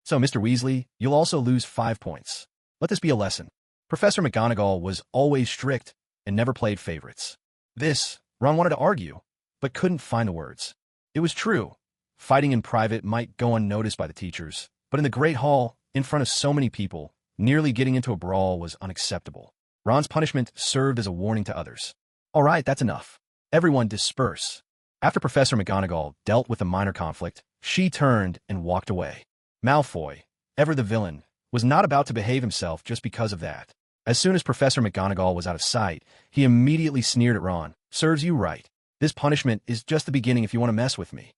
So, Mr. Weasley, you'll also lose 5 points. Let this be a lesson." Professor McGonagall was always strict and never played favorites. This, Ron wanted to argue, but couldn't find the words. It was true. Fighting in private might go unnoticed by the teachers, but in the Great Hall, in front of so many people, nearly getting into a brawl was unacceptable. Ron's punishment served as a warning to others. "All right, that's enough. Everyone disperse." After Professor McGonagall dealt with a minor conflict, she turned and walked away. Malfoy, ever the villain, was not about to behave himself just because of that. As soon as Professor McGonagall was out of sight, he immediately sneered at Ron. "Serves you right. This punishment is just the beginning if you want to mess with me."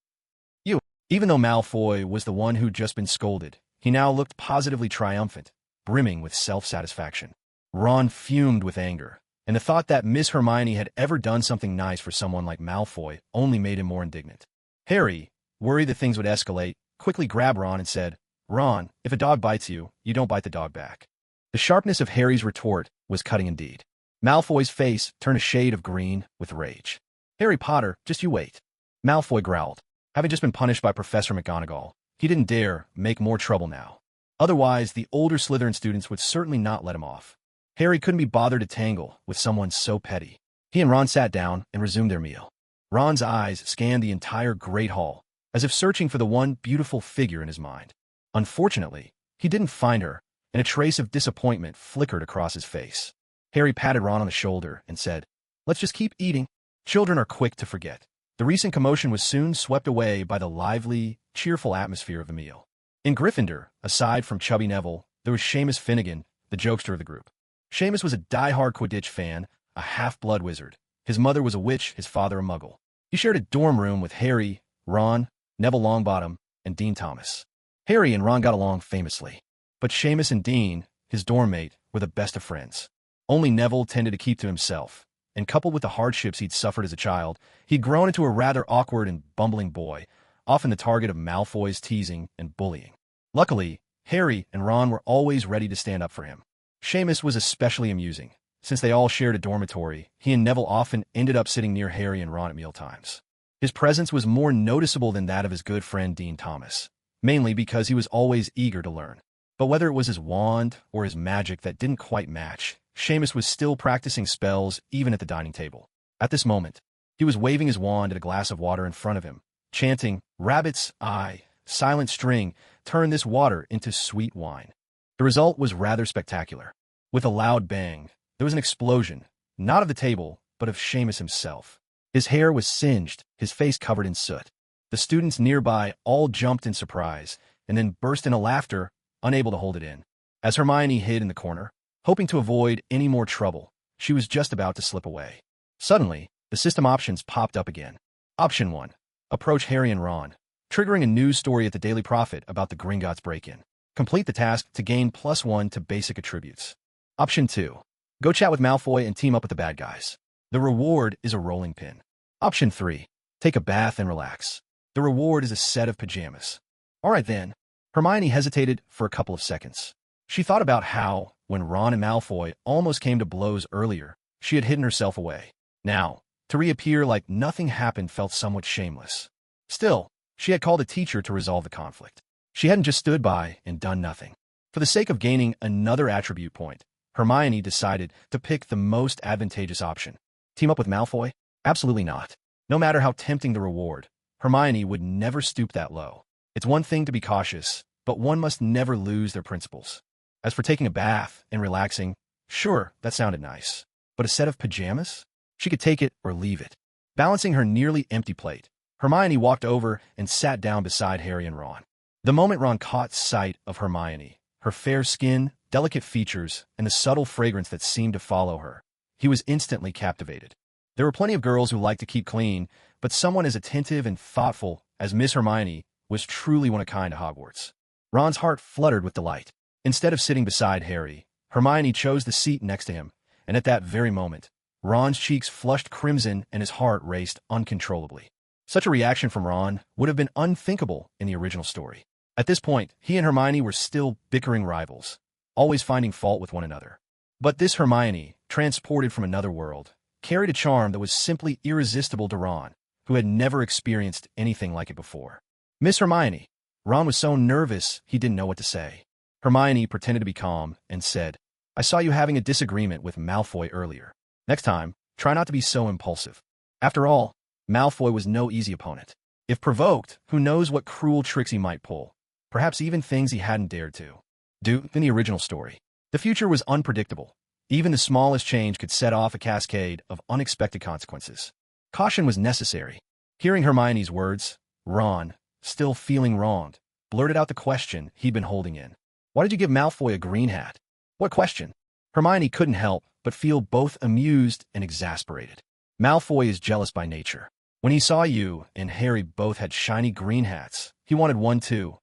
Even though Malfoy was the one who'd just been scolded, he now looked positively triumphant, brimming with self-satisfaction. Ron fumed with anger, and the thought that Miss Hermione had ever done something nice for someone like Malfoy only made him more indignant. Harry, worried that things would escalate, quickly grabbed Ron and said, "Ron, if a dog bites you, you don't bite the dog back." The sharpness of Harry's retort was cutting indeed. Malfoy's face turned a shade of green with rage. "Harry Potter, just you wait." Malfoy growled. Having just been punished by Professor McGonagall, he didn't dare make more trouble now. Otherwise, the older Slytherin students would certainly not let him off. Harry couldn't be bothered to tangle with someone so petty. He and Ron sat down and resumed their meal. Ron's eyes scanned the entire Great Hall, as if searching for the one beautiful figure in his mind. Unfortunately, he didn't find her, and a trace of disappointment flickered across his face. Harry patted Ron on the shoulder and said, "Let's just keep eating. Children are quick to forget." The recent commotion was soon swept away by the lively, cheerful atmosphere of the meal. In Gryffindor, aside from Chubby Neville, there was Seamus Finnegan, the jokester of the group. Seamus was a die-hard Quidditch fan, a half-blood wizard. His mother was a witch, his father a muggle. He shared a dorm room with Harry, Ron, Neville Longbottom, and Dean Thomas. Harry and Ron got along famously, but Seamus and Dean, his dorm mate, were the best of friends. Only Neville tended to keep to himself, and coupled with the hardships he'd suffered as a child, he'd grown into a rather awkward and bumbling boy, often the target of Malfoy's teasing and bullying. Luckily, Harry and Ron were always ready to stand up for him. Seamus was especially amusing. Since they all shared a dormitory, he and Neville often ended up sitting near Harry and Ron at mealtimes. His presence was more noticeable than that of his good friend Dean Thomas, mainly because he was always eager to learn. But whether it was his wand or his magic that didn't quite match, Seamus was still practicing spells even at the dining table. At this moment, he was waving his wand at a glass of water in front of him, chanting, "Rabbit's eye, silent string, turn this water into sweet wine." The result was rather spectacular. With a loud bang, there was an explosion, not of the table, but of Seamus himself. His hair was singed, his face covered in soot. The students nearby all jumped in surprise, and then burst into laughter, unable to hold it in. As Hermione hid in the corner, hoping to avoid any more trouble, she was just about to slip away. Suddenly, the system options popped up again. Option 1. Approach Harry and Ron, triggering a news story at the Daily Prophet about the Gringotts break-in. Complete the task to gain +1 to basic attributes. Option 2. Go chat with Malfoy and team up with the bad guys. The reward is a rolling pin. Option 3. Take a bath and relax. The reward is a set of pajamas. All right then. Hermione hesitated for a couple of seconds. She thought about how, when Ron and Malfoy almost came to blows earlier, she had hidden herself away. Now, to reappear like nothing happened felt somewhat shameless. Still, she had called a teacher to resolve the conflict. She hadn't just stood by and done nothing. For the sake of gaining another attribute point, Hermione decided to pick the most advantageous option. Team up with Malfoy? Absolutely not. No matter how tempting the reward, Hermione would never stoop that low. It's one thing to be cautious, but one must never lose their principles. As for taking a bath and relaxing, sure, that sounded nice. But a set of pajamas? She could take it or leave it. Balancing her nearly empty plate, Hermione walked over and sat down beside Harry and Ron. The moment Ron caught sight of Hermione, her fair skin, delicate features, and the subtle fragrance that seemed to follow her, he was instantly captivated. There were plenty of girls who liked to keep clean, but someone as attentive and thoughtful as Miss Hermione was truly one of a kind at Hogwarts. Ron's heart fluttered with delight. Instead of sitting beside Harry, Hermione chose the seat next to him, and at that very moment, Ron's cheeks flushed crimson and his heart raced uncontrollably. Such a reaction from Ron would have been unthinkable in the original story. At this point, he and Hermione were still bickering rivals, always finding fault with one another. But this Hermione, transported from another world, carried a charm that was simply irresistible to Ron, who had never experienced anything like it before. Miss Hermione. Ron was so nervous he didn't know what to say. Hermione pretended to be calm and said, I saw you having a disagreement with Malfoy earlier. Next time, try not to be so impulsive. After all, Malfoy was no easy opponent. If provoked, who knows what cruel tricks he might pull, perhaps even things he hadn't dared to do in the original story. The future was unpredictable. Even the smallest change could set off a cascade of unexpected consequences. Caution was necessary. Hearing Hermione's words, Ron, still feeling wronged, blurted out the question he'd been holding in. Why did you give Malfoy a green hat? What question? Hermione couldn't help but feel both amused and exasperated. Malfoy is jealous by nature. When he saw you and Harry both had shiny green hats, he wanted one too,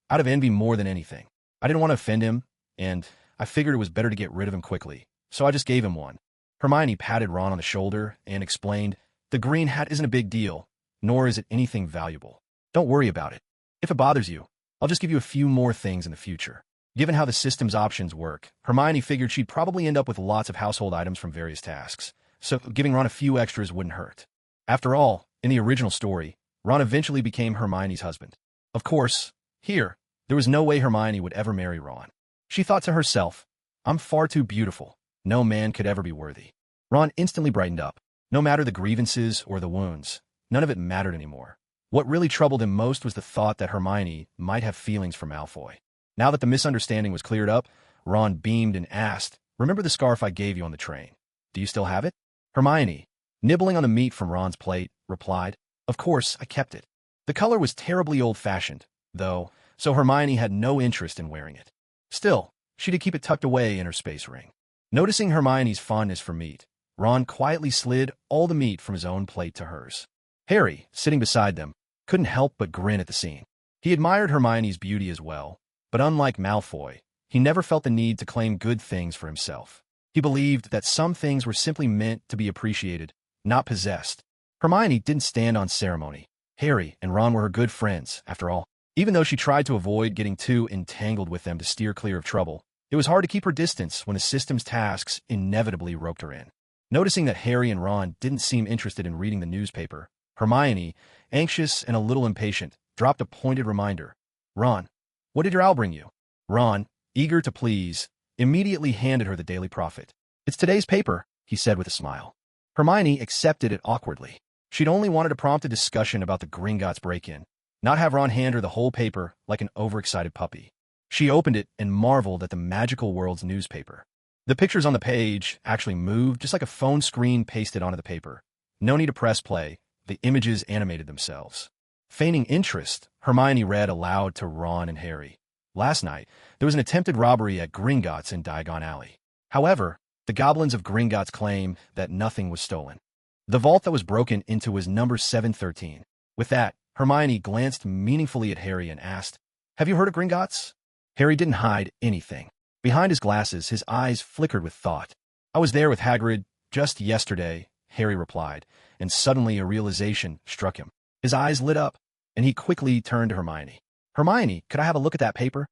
out of envy more than anything. I didn't want to offend him, and I figured it was better to get rid of him quickly, so I just gave him one. Hermione patted Ron on the shoulder and explained, the green hat isn't a big deal, nor is it anything valuable. Don't worry about it. If it bothers you, I'll just give you a few more things in the future. Given how the system's options work, Hermione figured she'd probably end up with lots of household items from various tasks, so giving Ron a few extras wouldn't hurt. After all, in the original story, Ron eventually became Hermione's husband. Of course, here, there was no way Hermione would ever marry Ron. She thought to herself, I'm far too beautiful. No man could ever be worthy. Ron instantly brightened up. No matter the grievances or the wounds, none of it mattered anymore. What really troubled him most was the thought that Hermione might have feelings for Malfoy. Now that the misunderstanding was cleared up, Ron beamed and asked, remember the scarf I gave you on the train? Do you still have it? Hermione, nibbling on the meat from Ron's plate, replied, of course, I kept it. The color was terribly old-fashioned, though, so Hermione had no interest in wearing it. Still, she did keep it tucked away in her space ring. Noticing Hermione's fondness for meat, Ron quietly slid all the meat from his own plate to hers. Harry, sitting beside them, couldn't help but grin at the scene. He admired Hermione's beauty as well, but unlike Malfoy, he never felt the need to claim good things for himself. He believed that some things were simply meant to be appreciated, not possessed. Hermione didn't stand on ceremony. Harry and Ron were her good friends, after all. Even though she tried to avoid getting too entangled with them to steer clear of trouble, it was hard to keep her distance when the system's tasks inevitably roped her in. Noticing that Harry and Ron didn't seem interested in reading the newspaper, Hermione, anxious and a little impatient, dropped a pointed reminder. Ron, what did your owl bring you? Ron, eager to please, immediately handed her the Daily Prophet. It's today's paper, he said with a smile. Hermione accepted it awkwardly. She'd only wanted to prompt a discussion about the Gringotts break-in, not have Ron hand her the whole paper like an overexcited puppy. She opened it and marveled at the magical world's newspaper. The pictures on the page actually moved just like a phone screen pasted onto the paper. No need to press play. The images animated themselves. Feigning interest, Hermione read aloud to Ron and Harry. Last night, there was an attempted robbery at Gringotts in Diagon Alley. However, the goblins of Gringotts claim that nothing was stolen. The vault that was broken into was number 713. With that, Hermione glanced meaningfully at Harry and asked, have you heard of Gringotts? Harry didn't hide anything. Behind his glasses, his eyes flickered with thought. I was there with Hagrid just yesterday, Harry replied, and suddenly a realization struck him. His eyes lit up, and he quickly turned to Hermione. Hermione, could I have a look at that paper?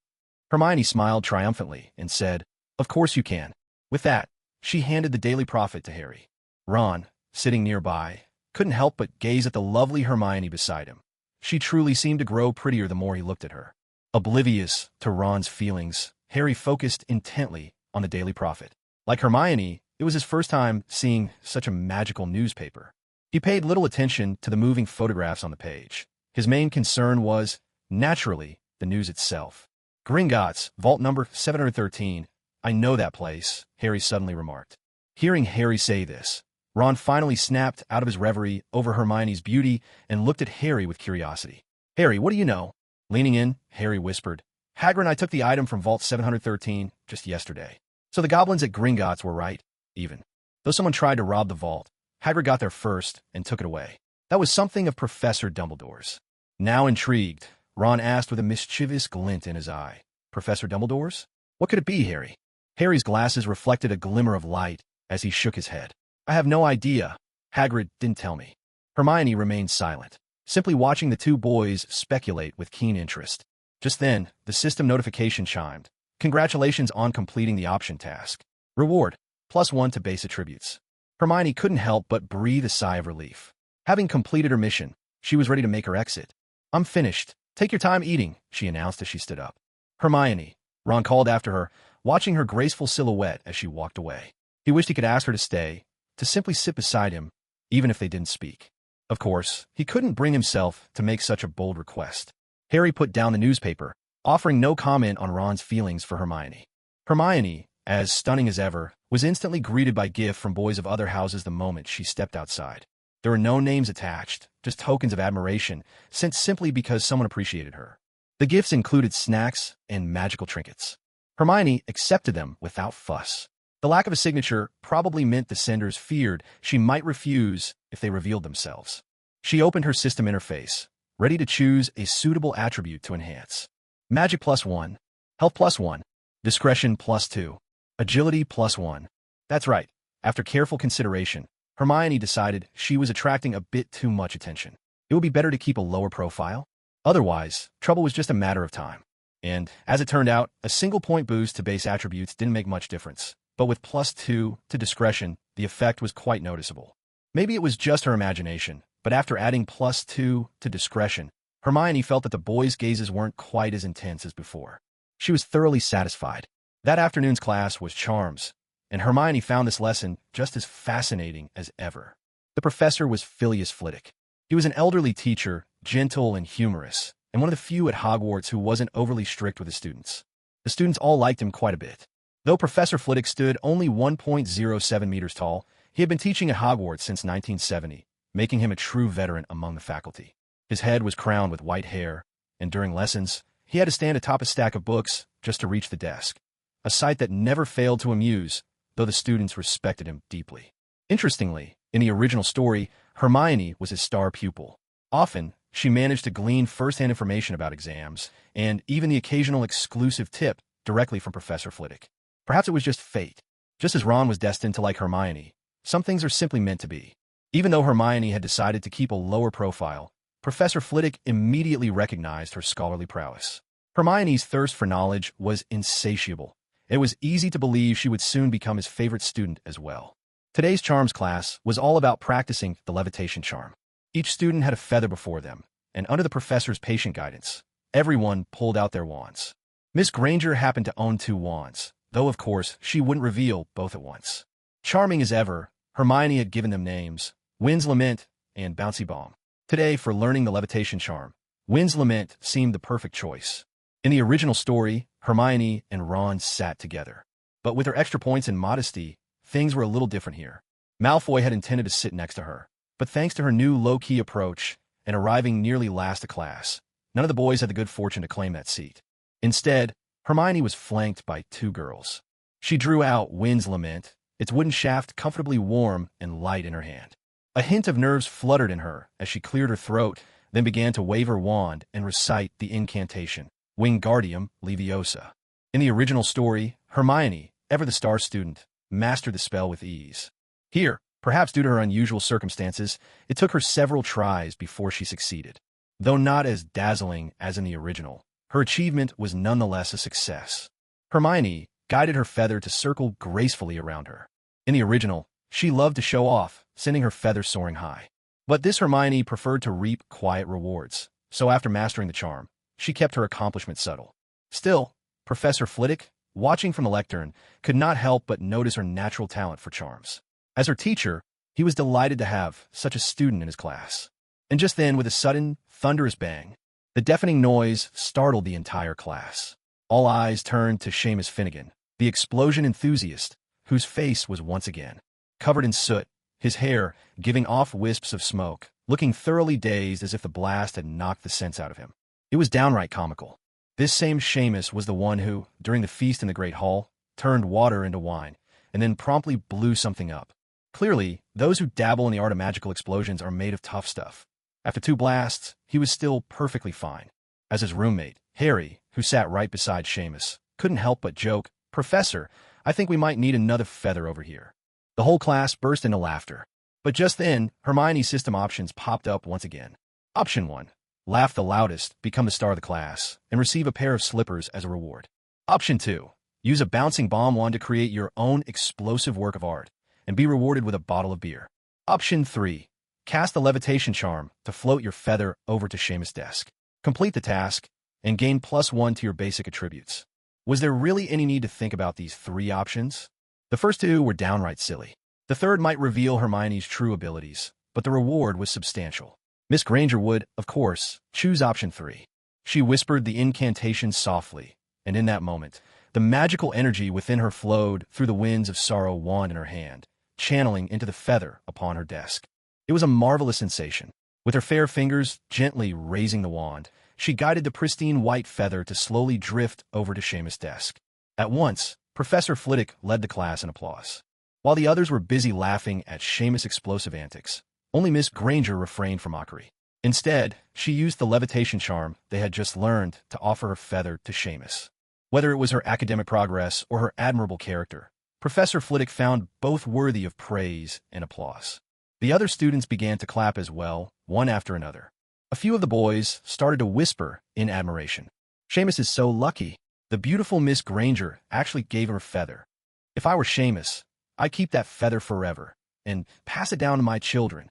Hermione smiled triumphantly and said, of course you can. With that, she handed the Daily Prophet to Harry. Ron, sitting nearby, couldn't help but gaze at the lovely Hermione beside him. She truly seemed to grow prettier the more he looked at her. Oblivious to Ron's feelings, Harry focused intently on the Daily Prophet. Like Hermione, it was his first time seeing such a magical newspaper. He paid little attention to the moving photographs on the page. His main concern was, naturally, the news itself. Gringotts, vault number 713. I know that place, Harry suddenly remarked. Hearing Harry say this, Ron finally snapped out of his reverie over Hermione's beauty and looked at Harry with curiosity. Harry, what do you know? Leaning in, Harry whispered, Hagrid and I took the item from vault 713 just yesterday. So the goblins at Gringotts were right, even. Though someone tried to rob the vault, Hagrid got there first and took it away. That was something of Professor Dumbledore's. Now intrigued, Ron asked with a mischievous glint in his eye. Professor Dumbledore's? What could it be, Harry? Harry's glasses reflected a glimmer of light as he shook his head. I have no idea. Hagrid didn't tell me. Hermione remained silent, simply watching the two boys speculate with keen interest. Just then, the system notification chimed. Congratulations on completing the option task. Reward, +1 to base attributes. Hermione couldn't help but breathe a sigh of relief. Having completed her mission, she was ready to make her exit. I'm finished. Take your time eating, she announced as she stood up. Hermione, Ron called after her, watching her graceful silhouette as she walked away. He wished he could ask her to stay, to simply sit beside him, even if they didn't speak. Of course, he couldn't bring himself to make such a bold request. Harry put down the newspaper, offering no comment on Ron's feelings for Hermione. Hermione, as stunning as ever, was instantly greeted by gifts from boys of other houses the moment she stepped outside. There were no names attached, just tokens of admiration, sent simply because someone appreciated her. The gifts included snacks and magical trinkets. Hermione accepted them without fuss. The lack of a signature probably meant the senders feared she might refuse if they revealed themselves. She opened her system interface, ready to choose a suitable attribute to enhance. Magic +1, Health +1, Discretion +2, Agility +1. That's right. After careful consideration, Hermione decided she was attracting a bit too much attention. It would be better to keep a lower profile. Otherwise, trouble was just a matter of time. And, as it turned out, a single point boost to base attributes didn't make much difference. But with +2 to discretion, the effect was quite noticeable. Maybe it was just her imagination, but after adding +2 to discretion, Hermione felt that the boys' gazes weren't quite as intense as before. She was thoroughly satisfied. That afternoon's class was charms, and Hermione found this lesson just as fascinating as ever. The professor was Phileas Flitwick. He was an elderly teacher, gentle and humorous, and one of the few at Hogwarts who wasn't overly strict with his students. The students all liked him quite a bit. Though Professor Flitwick stood only 1.07 meters tall, he had been teaching at Hogwarts since 1970, making him a true veteran among the faculty. His head was crowned with white hair, and during lessons, he had to stand atop a stack of books just to reach the desk, a sight that never failed to amuse, though the students respected him deeply. Interestingly, in the original story, Hermione was his star pupil. Often, she managed to glean first-hand information about exams, and even the occasional exclusive tip directly from Professor Flitwick. Perhaps it was just fate. Just as Ron was destined to like Hermione, some things are simply meant to be. Even though Hermione had decided to keep a lower profile, Professor Flitwick immediately recognized her scholarly prowess. Hermione's thirst for knowledge was insatiable. It was easy to believe she would soon become his favorite student as well. Today's charms class was all about practicing the levitation charm. Each student had a feather before them, and under the professor's patient guidance, everyone pulled out their wands. Miss Granger happened to own 2 wands, though of course she wouldn't reveal both at once. Charming as ever, Hermione had given them names, Wind's Lament and Bouncy Bomb. Today, for learning the levitation charm, Wind's Lament seemed the perfect choice. In the original story, Hermione and Ron sat together. But with her extra points and modesty, things were a little different here. Malfoy had intended to sit next to her, but thanks to her new low-key approach and arriving nearly last to class, none of the boys had the good fortune to claim that seat. Instead, Hermione was flanked by 2 girls. She drew out Wind's Lament, its wooden shaft comfortably warm and light in her hand. A hint of nerves fluttered in her as she cleared her throat, then began to wave her wand and recite the incantation, Wingardium Leviosa. In the original story, Hermione, ever the star student, mastered the spell with ease. Here, perhaps due to her unusual circumstances, it took her several tries before she succeeded. Though not as dazzling as in the original, her achievement was nonetheless a success. Hermione guided her feather to circle gracefully around her. In the original, she loved to show off, sending her feather soaring high. But this Hermione preferred to reap quiet rewards, so after mastering the charm, she kept her accomplishment subtle. Still, Professor Flitwick, watching from the lectern, could not help but notice her natural talent for charms. As her teacher, he was delighted to have such a student in his class. And just then, with a sudden, thunderous bang, the deafening noise startled the entire class. All eyes turned to Seamus Finnegan, the explosion enthusiast, whose face was once again covered in soot, his hair giving off wisps of smoke, looking thoroughly dazed as if the blast had knocked the sense out of him. It was downright comical. This same Seamus was the one who, during the feast in the Great Hall, turned water into wine, and then promptly blew something up. Clearly, those who dabble in the art of magical explosions are made of tough stuff. After 2 blasts, he was still perfectly fine. As his roommate, Harry, who sat right beside Seamus, couldn't help but joke, "Professor, I think we might need another feather over here." The whole class burst into laughter. But just then, Hermione's system options popped up once again. Option 1. Laugh the loudest, become the star of the class, and receive a pair of slippers as a reward. Option 2. Use a bouncing bomb wand to create your own explosive work of art, and be rewarded with a bottle of beer. Option 3. Cast the levitation charm to float your feather over to Seamus' desk. Complete the task, and gain +1 to your basic attributes. Was there really any need to think about these 3 options? The first 2 were downright silly. The third might reveal Hermione's true abilities, but the reward was substantial. Miss Granger would, of course, choose option 3. She whispered the incantation softly, and in that moment, the magical energy within her flowed through the winds of sorrow wand in her hand, channeling into the feather upon her desk. It was a marvelous sensation. With her fair fingers gently raising the wand, she guided the pristine white feather to slowly drift over to Seamus' desk. At once, Professor Flitwick led the class in applause. While the others were busy laughing at Seamus' explosive antics, only Miss Granger refrained from mockery. Instead, she used the levitation charm they had just learned to offer her feather to Seamus. Whether it was her academic progress or her admirable character, Professor Flitwick found both worthy of praise and applause. The other students began to clap as well, one after another. A few of the boys started to whisper in admiration. "Seamus is so lucky. The beautiful Miss Granger actually gave him a feather. If I were Seamus, I'd keep that feather forever and pass it down to my children."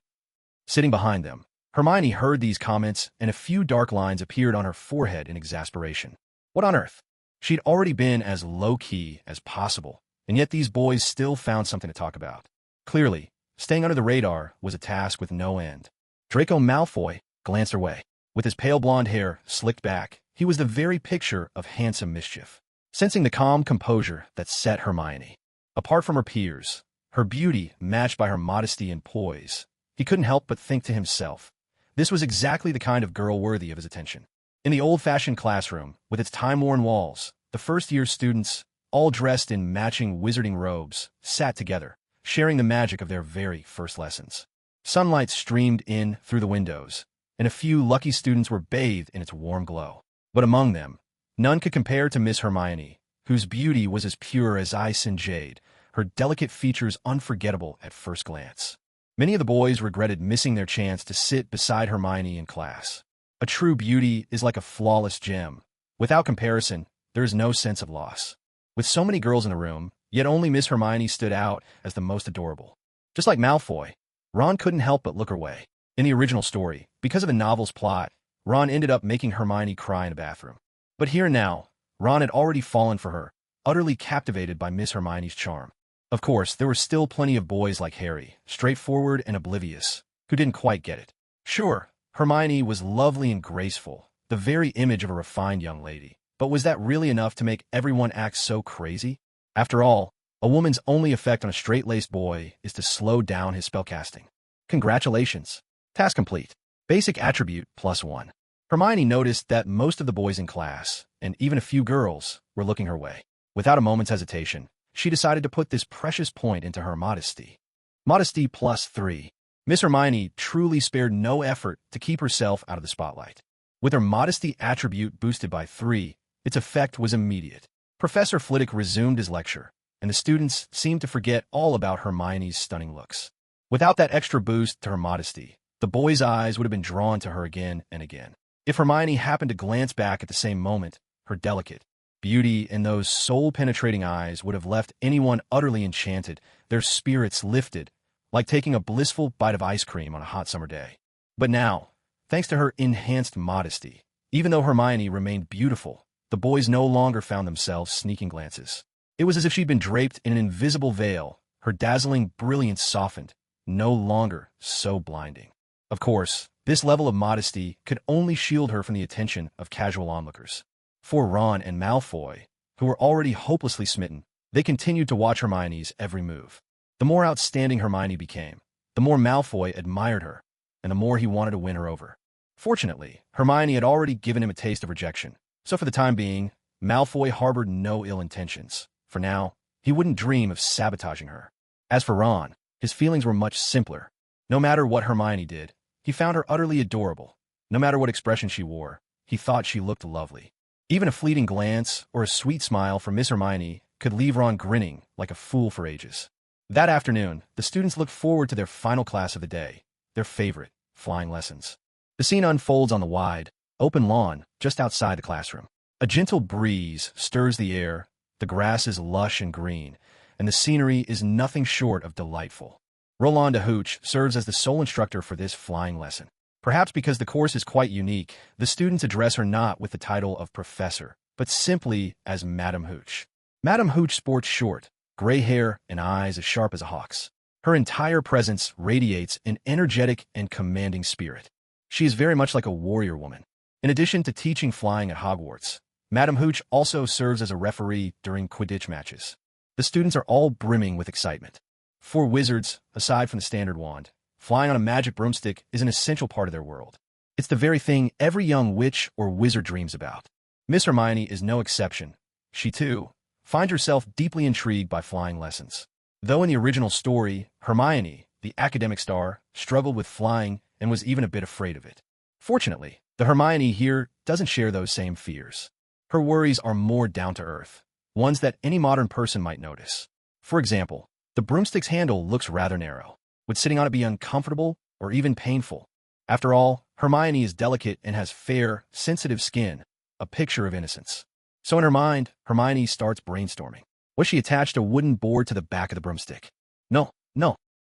Sitting behind them, Hermione heard these comments, and a few dark lines appeared on her forehead in exasperation. What on earth? She'd already been as low-key as possible, and yet these boys still found something to talk about. Clearly, staying under the radar was a task with no end. Draco Malfoy glanced her way. With his pale blonde hair slicked back, he was the very picture of handsome mischief. Sensing the calm composure that set Hermione apart from her peers, her beauty matched by her modesty and poise, he couldn't help but think to himself, this was exactly the kind of girl worthy of his attention. In the old-fashioned classroom, with its time-worn walls, the first-year students, all dressed in matching wizarding robes, sat together, sharing the magic of their very first lessons. Sunlight streamed in through the windows, and a few lucky students were bathed in its warm glow. But among them, none could compare to Miss Hermione, whose beauty was as pure as ice and jade, her delicate features unforgettable at first glance. Many of the boys regretted missing their chance to sit beside Hermione in class. A true beauty is like a flawless gem. Without comparison, there is no sense of loss. With so many girls in the room, yet only Miss Hermione stood out as the most adorable. Just like Malfoy, Ron couldn't help but look her way. In the original story, because of the novel's plot, Ron ended up making Hermione cry in a bathroom. But here and now, Ron had already fallen for her, utterly captivated by Miss Hermione's charm. Of course, there were still plenty of boys like Harry, straightforward and oblivious, who didn't quite get it. Sure, Hermione was lovely and graceful, the very image of a refined young lady. But was that really enough to make everyone act so crazy? After all, a woman's only effect on a straight-laced boy is to slow down his spellcasting. Congratulations. Task complete. Basic attribute +1. Hermione noticed that most of the boys in class, and even a few girls, were looking her way. Without a moment's hesitation, she decided to put this precious point into her modesty. Modesty +3. Miss Hermione truly spared no effort to keep herself out of the spotlight. With her modesty attribute boosted by 3, its effect was immediate. Professor Flitwick resumed his lecture, and the students seemed to forget all about Hermione's stunning looks. Without that extra boost to her modesty, the boys' eyes would have been drawn to her again and again. If Hermione happened to glance back at the same moment, her delicate beauty and those soul-penetrating eyes would have left anyone utterly enchanted, their spirits lifted, like taking a blissful bite of ice cream on a hot summer day. But now, thanks to her enhanced modesty, even though Hermione remained beautiful, the boys no longer found themselves sneaking glances. It was as if she'd been draped in an invisible veil, her dazzling brilliance softened, no longer so blinding. Of course, this level of modesty could only shield her from the attention of casual onlookers. For Ron and Malfoy, who were already hopelessly smitten, they continued to watch Hermione's every move. The more outstanding Hermione became, the more Malfoy admired her, and the more he wanted to win her over. Fortunately, Hermione had already given him a taste of rejection, so for the time being, Malfoy harbored no ill intentions. For now, he wouldn't dream of sabotaging her. As for Ron, his feelings were much simpler. No matter what Hermione did, he found her utterly adorable. No matter what expression she wore, he thought she looked lovely. Even a fleeting glance or a sweet smile from Miss Hermione could leave Ron grinning like a fool for ages. That afternoon, the students looked forward to their final class of the day, their favorite, flying lessons. The scene unfolds on the wide, open lawn just outside the classroom. A gentle breeze stirs the air, the grass is lush and green, and the scenery is nothing short of delightful. Rolanda Hooch serves as the sole instructor for this flying lesson. Perhaps because the course is quite unique, the students address her not with the title of professor, but simply as Madam Hooch. Madam Hooch sports short, gray hair and eyes as sharp as a hawk's. Her entire presence radiates an energetic and commanding spirit. She is very much like a warrior woman. In addition to teaching flying at Hogwarts, Madam Hooch also serves as a referee during Quidditch matches. The students are all brimming with excitement. For wizards, aside from the standard wand, flying on a magic broomstick is an essential part of their world. It's the very thing every young witch or wizard dreams about. Miss Hermione is no exception. She, too, finds herself deeply intrigued by flying lessons. Though in the original story, Hermione, the academic star, struggled with flying and was even a bit afraid of it. Fortunately, the Hermione here doesn't share those same fears. Her worries are more down-to-earth, ones that any modern person might notice. For example, the broomstick's handle looks rather narrow. Would sitting on it be uncomfortable or even painful? After all, Hermione is delicate and has fair, sensitive skin, a picture of innocence. So in her mind, Hermione starts brainstorming. Was she attached a wooden board to the back of the broomstick? No.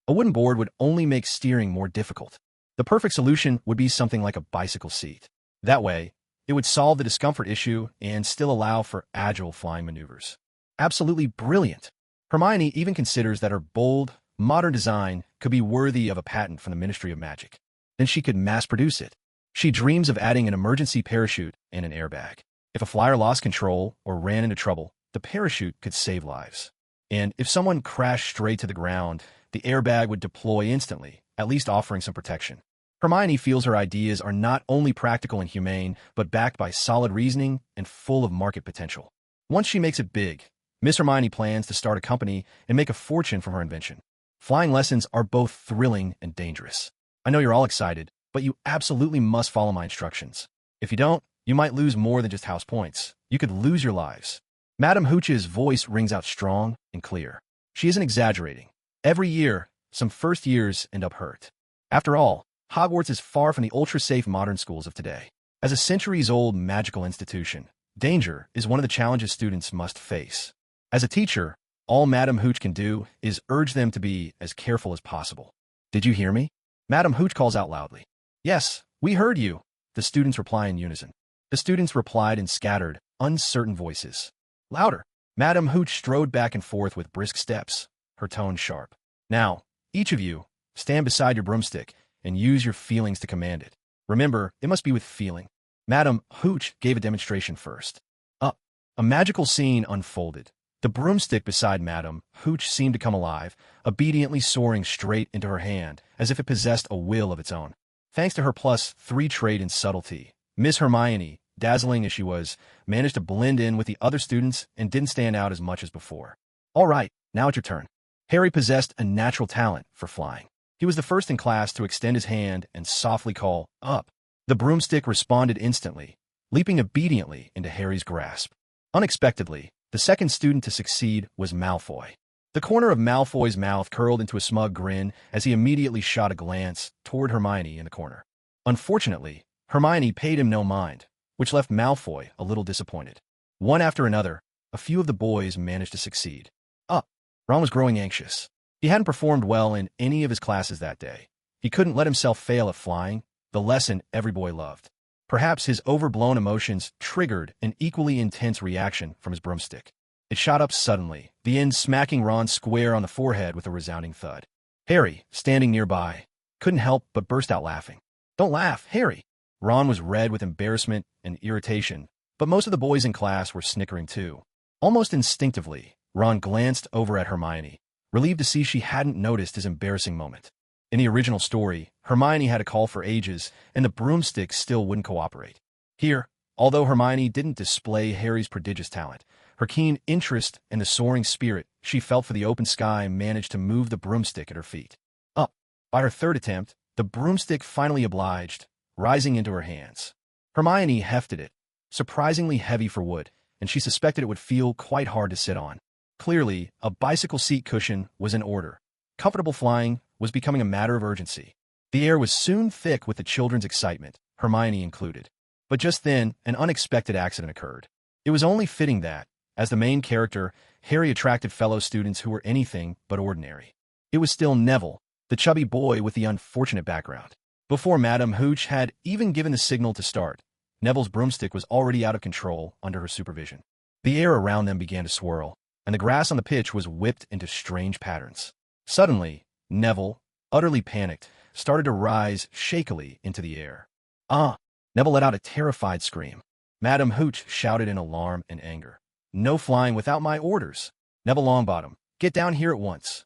A wooden board would only make steering more difficult. The perfect solution would be something like a bicycle seat. That way, it would solve the discomfort issue and still allow for agile flying maneuvers. Absolutely brilliant. Hermione even considers that her bold, modern design could be worthy of a patent from the Ministry of Magic. Then she could mass-produce it. She dreams of adding an emergency parachute and an airbag. If a flyer lost control or ran into trouble, the parachute could save lives. And if someone crashed straight to the ground, the airbag would deploy instantly, at least offering some protection. Hermione feels her ideas are not only practical and humane, but backed by solid reasoning and full of market potential. Once she makes it big, Miss Hermione plans to start a company and make a fortune from her invention. Flying lessons are both thrilling and dangerous. I know you're all excited, but you absolutely must follow my instructions. If you don't, you might lose more than just house points. You could lose your lives. Madam Hooch's voice rings out strong and clear. She isn't exaggerating. Every year, some first years end up hurt. After all, Hogwarts is far from the ultra-safe modern schools of today. As a centuries-old magical institution, danger is one of the challenges students must face. As a teacher, all Madam Hooch can do is urge them to be as careful as possible. Did you hear me? Madam Hooch calls out loudly. Yes, we heard you, the students reply in unison. The students replied in scattered, uncertain voices. Louder. Madam Hooch strode back and forth with brisk steps, her tone sharp. Now, each of you, stand beside your broomstick and use your feelings to command it. Remember, it must be with feeling. Madam Hooch gave a demonstration first. Up. A magical scene unfolded. The broomstick beside Madam Hooch seemed to come alive, obediently soaring straight into her hand, as if it possessed a will of its own. Thanks to her +3 trait in subtlety, Miss Hermione, dazzling as she was, managed to blend in with the other students and didn't stand out as much as before. All right, now it's your turn. Harry possessed a natural talent for flying. He was the first in class to extend his hand and softly call, up. The broomstick responded instantly, leaping obediently into Harry's grasp. Unexpectedly, the second student to succeed was Malfoy. The corner of Malfoy's mouth curled into a smug grin as he immediately shot a glance toward Hermione in the corner. Unfortunately, Hermione paid him no mind, which left Malfoy a little disappointed. One after another, a few of the boys managed to succeed. Up. Ron was growing anxious. He hadn't performed well in any of his classes that day. He couldn't let himself fail at flying, the lesson every boy loved. Perhaps his overblown emotions triggered an equally intense reaction from his broomstick. It shot up suddenly, the end smacking Ron square on the forehead with a resounding thud. Harry, standing nearby, couldn't help but burst out laughing. Don't laugh, Harry. Ron was red with embarrassment and irritation, but most of the boys in class were snickering too. Almost instinctively, Ron glanced over at Hermione, relieved to see she hadn't noticed his embarrassing moment. In the original story, Hermione had a call for ages, and the broomstick still wouldn't cooperate. Here, although Hermione didn't display Harry's prodigious talent, her keen interest and the soaring spirit she felt for the open sky managed to move the broomstick at her feet. Up. By her third attempt, the broomstick finally obliged, rising into her hands. Hermione hefted it, surprisingly heavy for wood, and she suspected it would feel quite hard to sit on. Clearly, a bicycle seat cushion was in order. Comfortable flying was becoming a matter of urgency. The air was soon thick with the children's excitement, Hermione included. But just then, an unexpected accident occurred. It was only fitting that, as the main character, Harry attracted fellow students who were anything but ordinary. It was still Neville, the chubby boy with the unfortunate background. Before Madame Hooch had even given the signal to start, Neville's broomstick was already out of control under her supervision. The air around them began to swirl, and the grass on the pitch was whipped into strange patterns. Suddenly, Neville, utterly panicked, started to rise shakily into the air. "Ah!" Neville let out a terrified scream. Madame Hooch shouted in alarm and anger. "No flying without my orders. Neville Longbottom, get down here at once."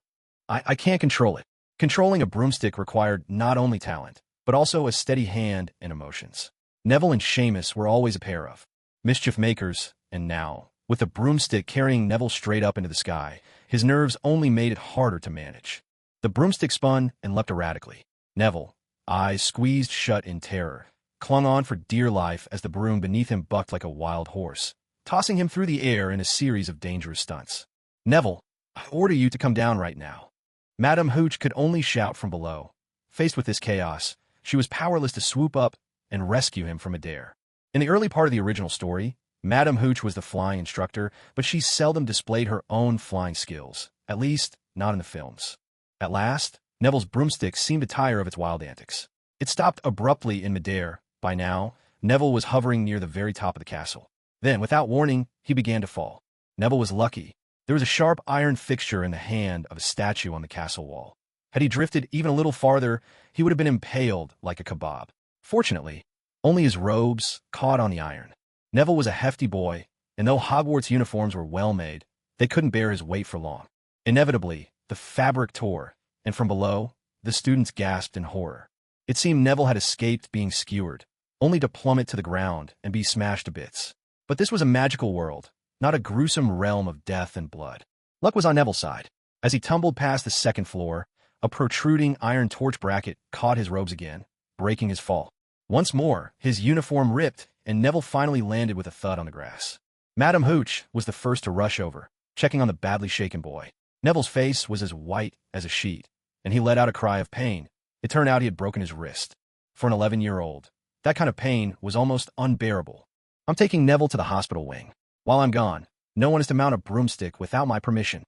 I can't control it." Controlling a broomstick required not only talent, but also a steady hand and emotions. Neville and Seamus were always a pair of mischief makers, and now, with the broomstick carrying Neville straight up into the sky, his nerves only made it harder to manage. The broomstick spun and leapt erratically. Neville, eyes squeezed shut in terror, clung on for dear life as the broom beneath him bucked like a wild horse, tossing him through the air in a series of dangerous stunts. "Neville, I order you to come down right now." Madame Hooch could only shout from below. Faced with this chaos, she was powerless to swoop up and rescue him from a dare. In the early part of the original story, Madame Hooch was the flying instructor, but she seldom displayed her own flying skills, at least not in the films. At last, Neville's broomstick seemed to tire of its wild antics. It stopped abruptly in midair. By now, Neville was hovering near the very top of the castle. Then, without warning, he began to fall. Neville was lucky. There was a sharp iron fixture in the hand of a statue on the castle wall. Had he drifted even a little farther, he would have been impaled like a kebab. Fortunately, only his robes caught on the iron. Neville was a hefty boy, and though Hogwarts uniforms were well made, they couldn't bear his weight for long. Inevitably, the fabric tore, and from below, the students gasped in horror. It seemed Neville had escaped being skewered, only to plummet to the ground and be smashed to bits. But this was a magical world, not a gruesome realm of death and blood. Luck was on Neville's side. As he tumbled past the second floor, a protruding iron torch bracket caught his robes again, breaking his fall. Once more, his uniform ripped, and Neville finally landed with a thud on the grass. Madame Hooch was the first to rush over, checking on the badly shaken boy. Neville's face was as white as a sheet, and he let out a cry of pain. It turned out he had broken his wrist. For an 11-year-old, that kind of pain was almost unbearable. "I'm taking Neville to the hospital wing. While I'm gone, no one is to mount a broomstick without my permission,"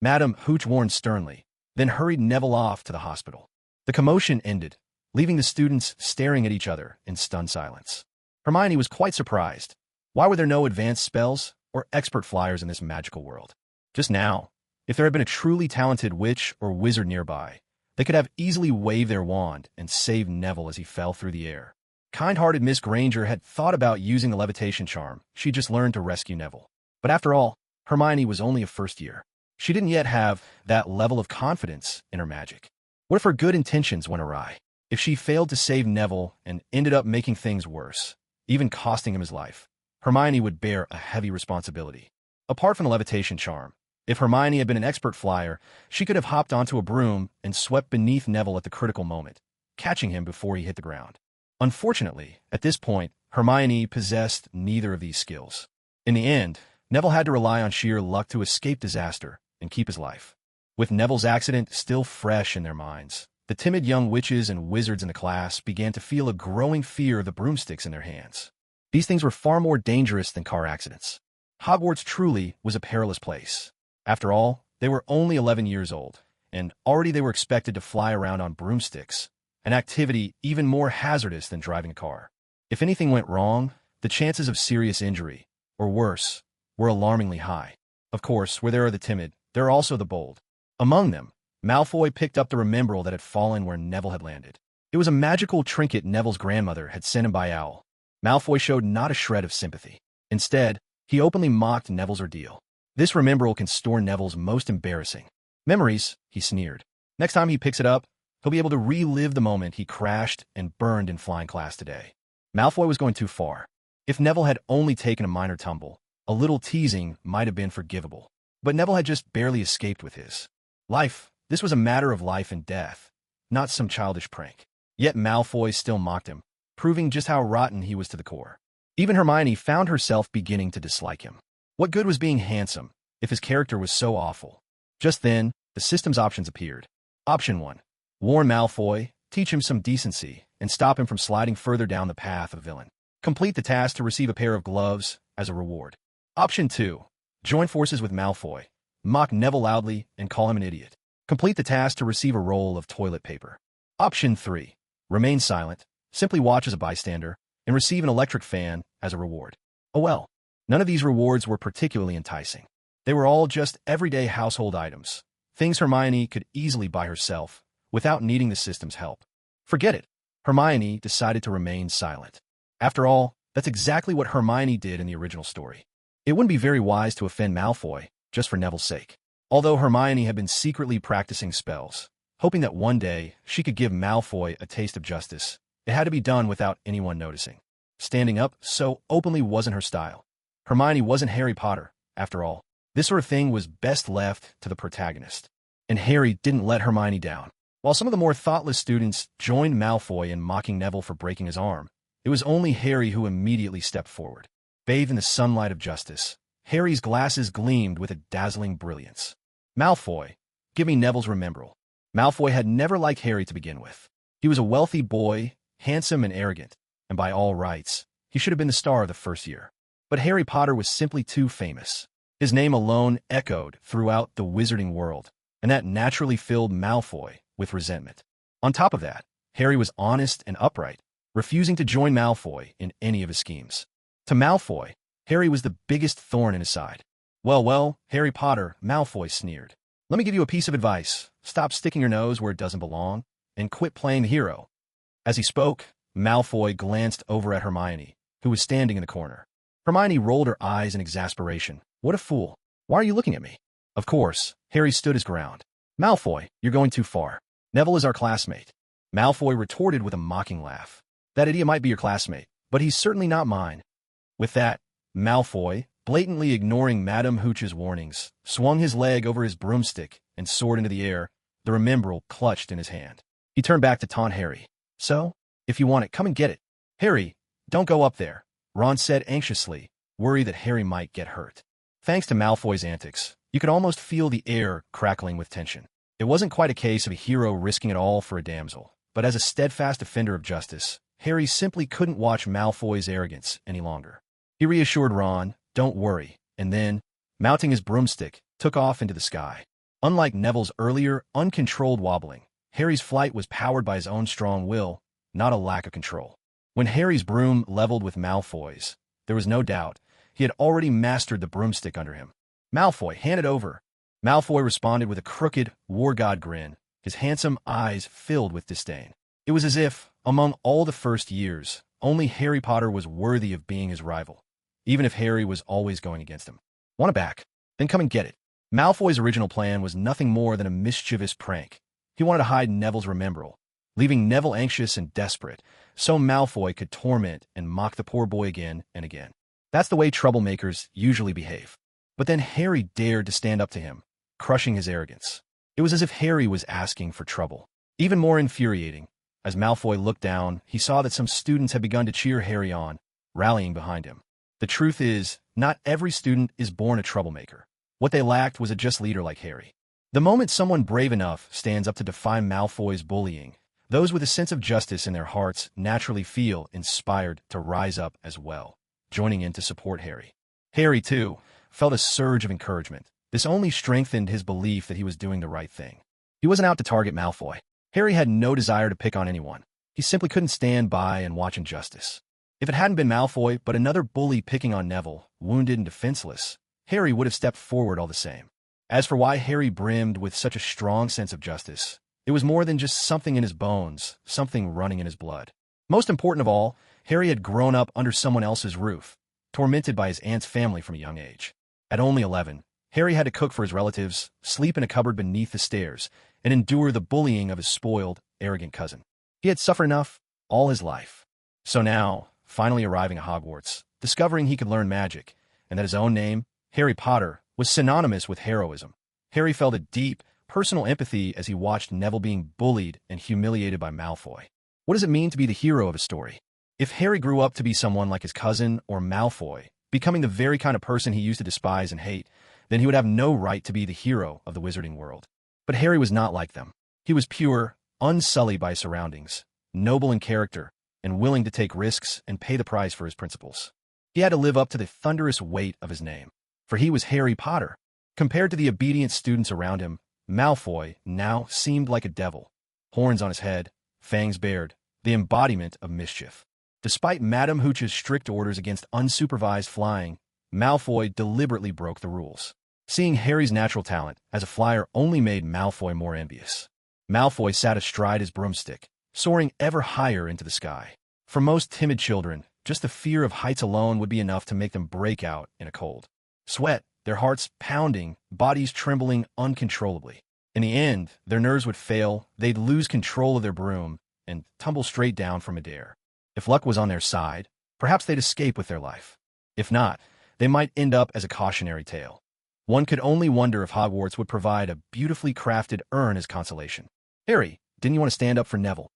Madame Hooch warned sternly, then hurried Neville off to the hospital. The commotion ended, leaving the students staring at each other in stunned silence. Hermione was quite surprised. Why were there no advanced spells or expert flyers in this magical world? Just now, if there had been a truly talented witch or wizard nearby, they could have easily waved their wand and saved Neville as he fell through the air. Kind-hearted Miss Granger had thought about using the levitation charm she just learned to rescue Neville. But after all, Hermione was only a first year. She didn't yet have that level of confidence in her magic. What if her good intentions went awry? If she failed to save Neville and ended up making things worse, even costing him his life, Hermione would bear a heavy responsibility. Apart from the levitation charm, if Hermione had been an expert flyer, she could have hopped onto a broom and swept beneath Neville at the critical moment, catching him before he hit the ground. Unfortunately, at this point, Hermione possessed neither of these skills. In the end, Neville had to rely on sheer luck to escape disaster and keep his life. With Neville's accident still fresh in their minds, the timid young witches and wizards in the class began to feel a growing fear of the broomsticks in their hands. These things were far more dangerous than car accidents. Hogwarts truly was a perilous place. After all, they were only 11 years old, and already they were expected to fly around on broomsticks, an activity even more hazardous than driving a car. If anything went wrong, the chances of serious injury, or worse, were alarmingly high. Of course, where there are the timid, there are also the bold. Among them, Malfoy picked up the remembrall that had fallen where Neville had landed. It was a magical trinket Neville's grandmother had sent him by owl. Malfoy showed not a shred of sympathy. Instead, he openly mocked Neville's ordeal. "This remembrall can store Neville's most embarrassing memories," he sneered. "Next time he picks it up, he'll be able to relive the moment he crashed and burned in flying class today." Malfoy was going too far. If Neville had only taken a minor tumble, a little teasing might have been forgivable. But Neville had just barely escaped with his life. This was a matter of life and death, not some childish prank. Yet Malfoy still mocked him. proving just how rotten he was to the core. Even Hermione found herself beginning to dislike him. What good was being handsome if his character was so awful? Just then, the system's options appeared. Option 1. Warn Malfoy, teach him some decency, and stop him from sliding further down the path of villain. Complete the task to receive a pair of gloves as a reward. Option 2. Join forces with Malfoy, mock Neville loudly, and call him an idiot. Complete the task to receive a roll of toilet paper. Option 3. Remain silent, simply watch as a bystander, and receive an electric fan as a reward. Oh well, none of these rewards were particularly enticing. They were all just everyday household items, things Hermione could easily buy herself without needing the system's help. Forget it. Hermione decided to remain silent. After all, that's exactly what Hermione did in the original story. It wouldn't be very wise to offend Malfoy just for Neville's sake. Although Hermione had been secretly practicing spells, hoping that one day she could give Malfoy a taste of justice, it had to be done without anyone noticing. Standing up so openly wasn't her style. Hermione wasn't Harry Potter, after all. This sort of thing was best left to the protagonist. And Harry didn't let Hermione down. While some of the more thoughtless students joined Malfoy in mocking Neville for breaking his arm, it was only Harry who immediately stepped forward. Bathed in the sunlight of justice, Harry's glasses gleamed with a dazzling brilliance. Malfoy, give me Neville's remembrall. Malfoy had never liked Harry to begin with. He was a wealthy boy, handsome and arrogant, and by all rights, he should have been the star of the first year. But Harry Potter was simply too famous. His name alone echoed throughout the wizarding world, and that naturally filled Malfoy with resentment. On top of that, Harry was honest and upright, refusing to join Malfoy in any of his schemes. To Malfoy, Harry was the biggest thorn in his side. Well, Harry Potter, Malfoy sneered. Let me give you a piece of advice. Stop sticking your nose where it doesn't belong, and quit playing the hero. As he spoke, Malfoy glanced over at Hermione, who was standing in the corner. Hermione rolled her eyes in exasperation. What a fool. Why are you looking at me? Of course, Harry stood his ground. Malfoy, you're going too far. Neville is our classmate. Malfoy retorted with a mocking laugh. That idiot might be your classmate, but he's certainly not mine. With that, Malfoy, blatantly ignoring Madame Hooch's warnings, swung his leg over his broomstick and soared into the air, the remembrall clutched in his hand. He turned back to taunt Harry. So, if you want it, come and get it. Harry, don't go up there, Ron said anxiously, worried that Harry might get hurt. Thanks to Malfoy's antics, you could almost feel the air crackling with tension. It wasn't quite a case of a hero risking it all for a damsel, but as a steadfast defender of justice, Harry simply couldn't watch Malfoy's arrogance any longer. He reassured Ron, don't worry, and then, mounting his broomstick, took off into the sky. Unlike Neville's earlier, uncontrolled wobbling, Harry's flight was powered by his own strong will, not a lack of control. When Harry's broom leveled with Malfoy's, there was no doubt he had already mastered the broomstick under him. Malfoy, hand it over. Malfoy responded with a crooked, war god grin, his handsome eyes filled with disdain. It was as if, among all the first years, only Harry Potter was worthy of being his rival, even if Harry was always going against him. Want it back? Then come and get it. Malfoy's original plan was nothing more than a mischievous prank. He wanted to hide Neville's remembrall, leaving Neville anxious and desperate, so Malfoy could torment and mock the poor boy again and again. That's the way troublemakers usually behave. But then Harry dared to stand up to him, crushing his arrogance. It was as if Harry was asking for trouble. Even more infuriating, as Malfoy looked down, he saw that some students had begun to cheer Harry on, rallying behind him. The truth is, not every student is born a troublemaker. What they lacked was a just leader like Harry. The moment someone brave enough stands up to defy Malfoy's bullying, those with a sense of justice in their hearts naturally feel inspired to rise up as well, joining in to support Harry. Harry, too, felt a surge of encouragement. This only strengthened his belief that he was doing the right thing. He wasn't out to target Malfoy. Harry had no desire to pick on anyone. He simply couldn't stand by and watch injustice. If it hadn't been Malfoy, but another bully picking on Neville, wounded and defenseless, Harry would have stepped forward all the same. As for why Harry brimmed with such a strong sense of justice, it was more than just something in his bones, something running in his blood. Most important of all, Harry had grown up under someone else's roof, tormented by his aunt's family from a young age. At only 11, Harry had to cook for his relatives, sleep in a cupboard beneath the stairs, and endure the bullying of his spoiled, arrogant cousin. He had suffered enough all his life. So now, finally arriving at Hogwarts, discovering he could learn magic, and that his own name, Harry Potter, was synonymous with heroism, Harry felt a deep, personal empathy as he watched Neville being bullied and humiliated by Malfoy. What does it mean to be the hero of a story? If Harry grew up to be someone like his cousin or Malfoy, becoming the very kind of person he used to despise and hate, then he would have no right to be the hero of the wizarding world. But Harry was not like them. He was pure, unsullied by his surroundings, noble in character, and willing to take risks and pay the price for his principles. He had to live up to the thunderous weight of his name, for he was Harry Potter. Compared to the obedient students around him, Malfoy now seemed like a devil. Horns on his head, fangs bared, the embodiment of mischief. Despite Madame Hooch's strict orders against unsupervised flying, Malfoy deliberately broke the rules. Seeing Harry's natural talent as a flyer only made Malfoy more envious. Malfoy sat astride his broomstick, soaring ever higher into the sky. For most timid children, just the fear of heights alone would be enough to make them break out in a cold sweat, their hearts pounding, bodies trembling uncontrollably. In the end, their nerves would fail, they'd lose control of their broom, and tumble straight down from midair. If luck was on their side, perhaps they'd escape with their life. If not, they might end up as a cautionary tale. One could only wonder if Hogwarts would provide a beautifully crafted urn as consolation. Harry, didn't you want to stand up for Neville?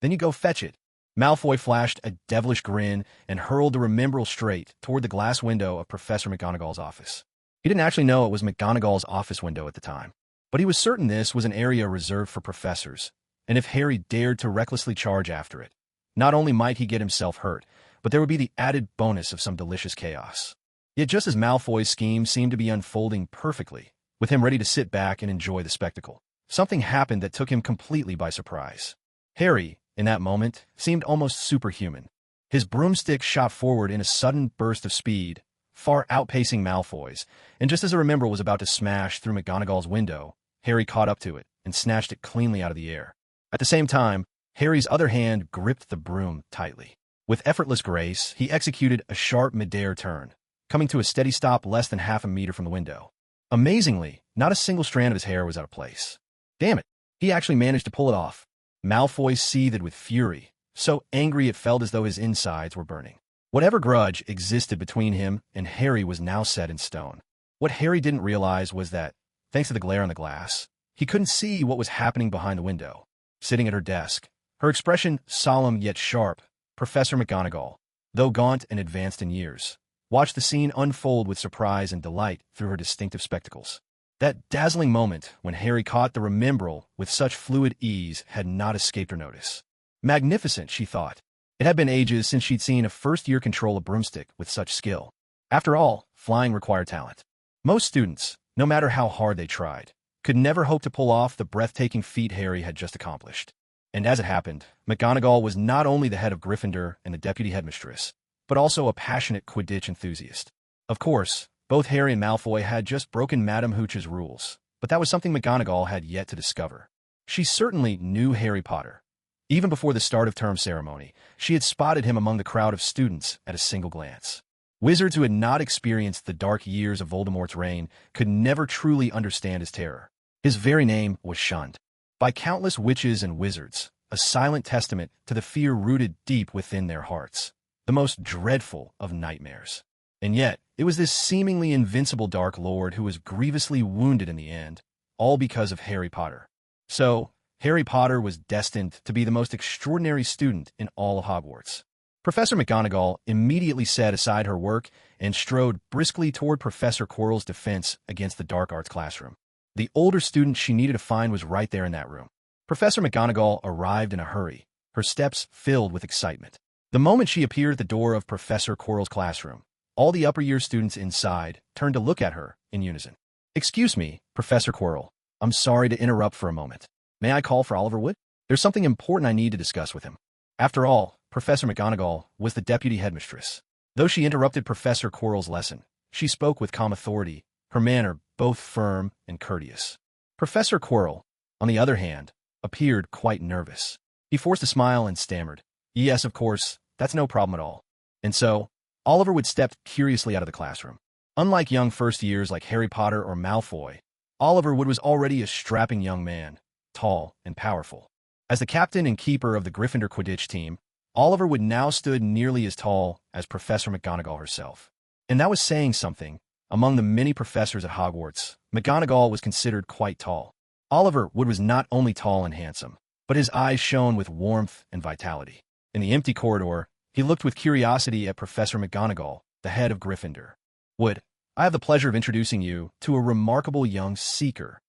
Then you go fetch it. Malfoy flashed a devilish grin and hurled the Remembrall straight toward the glass window of Professor McGonagall's office. He didn't actually know it was McGonagall's office window at the time, but he was certain this was an area reserved for professors, and if Harry dared to recklessly charge after it, not only might he get himself hurt, but there would be the added bonus of some delicious chaos. Yet just as Malfoy's scheme seemed to be unfolding perfectly, with him ready to sit back and enjoy the spectacle, something happened that took him completely by surprise. Harry, in that moment, seemed almost superhuman. His broomstick shot forward in a sudden burst of speed, far outpacing Malfoy's, and just as the Remembrall was about to smash through McGonagall's window, Harry caught up to it and snatched it cleanly out of the air. At the same time, Harry's other hand gripped the broom tightly. With effortless grace, he executed a sharp mid-air turn, coming to a steady stop less than half a meter from the window. Amazingly, not a single strand of his hair was out of place. Damn it, he actually managed to pull it off. Malfoy seethed with fury, so angry it felt as though his insides were burning. Whatever grudge existed between him and Harry was now set in stone. What Harry didn't realize was that, thanks to the glare on the glass, he couldn't see what was happening behind the window. Sitting at her desk, her expression solemn yet sharp, Professor McGonagall, though gaunt and advanced in years, watched the scene unfold with surprise and delight through her distinctive spectacles. That dazzling moment when Harry caught the Remembrall with such fluid ease had not escaped her notice. Magnificent, she thought. It had been ages since she'd seen a first-year control a broomstick with such skill. After all, flying required talent. Most students, no matter how hard they tried, could never hope to pull off the breathtaking feat Harry had just accomplished. And as it happened, McGonagall was not only the head of Gryffindor and the deputy headmistress, but also a passionate Quidditch enthusiast. Of course, both Harry and Malfoy had just broken Madame Hooch's rules, but that was something McGonagall had yet to discover. She certainly knew Harry Potter. Even before the start of term ceremony, she had spotted him among the crowd of students at a single glance. Wizards who had not experienced the dark years of Voldemort's reign could never truly understand his terror. His very name was shunned by countless witches and wizards, a silent testament to the fear rooted deep within their hearts, the most dreadful of nightmares. And yet, it was this seemingly invincible Dark Lord who was grievously wounded in the end, all because of Harry Potter. So, Harry Potter was destined to be the most extraordinary student in all of Hogwarts. Professor McGonagall immediately set aside her work and strode briskly toward Professor Quirrell's defense against the dark arts classroom. The older student she needed to find was right there in that room. Professor McGonagall arrived in a hurry, her steps filled with excitement. The moment she appeared at the door of Professor Quirrell's classroom, all the upper-year students inside turned to look at her in unison. "Excuse me, Professor Quirrell. I'm sorry to interrupt for a moment. May I call for Oliver Wood? There's something important I need to discuss with him." After all, Professor McGonagall was the deputy headmistress. Though she interrupted Professor Quirrell's lesson, she spoke with calm authority, her manner both firm and courteous. Professor Quirrell, on the other hand, appeared quite nervous. He forced a smile and stammered, "Yes, of course, that's no problem at all." And so, Oliver Wood stepped curiously out of the classroom. Unlike young first years like Harry Potter or Malfoy, Oliver Wood was already a strapping young man, tall and powerful. As the captain and keeper of the Gryffindor Quidditch team, Oliver Wood now stood nearly as tall as Professor McGonagall herself. And that was saying something. Among the many professors at Hogwarts, McGonagall was considered quite tall. Oliver Wood was not only tall and handsome, but his eyes shone with warmth and vitality. In the empty corridor, He looked with curiosity at Professor McGonagall, the head of Gryffindor. Wood, I have the pleasure of introducing you to a remarkable young seeker.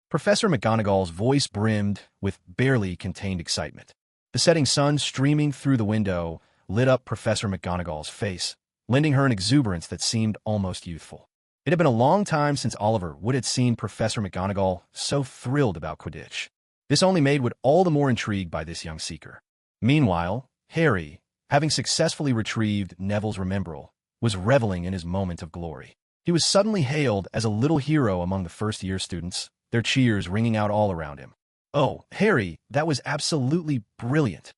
Professor McGonagall's voice brimmed with barely contained excitement. The setting sun streaming through the window lit up Professor McGonagall's face, lending her an exuberance that seemed almost youthful. It had been a long time since Oliver Wood had seen Professor McGonagall so thrilled about Quidditch. This only made Wood all the more intrigued by this young seeker. Meanwhile, Harry, having successfully retrieved Neville's Remembrall, was reveling in his moment of glory. He was suddenly hailed as a little hero among the first-year students, their cheers ringing out all around him. "Oh, Harry, that was absolutely brilliant.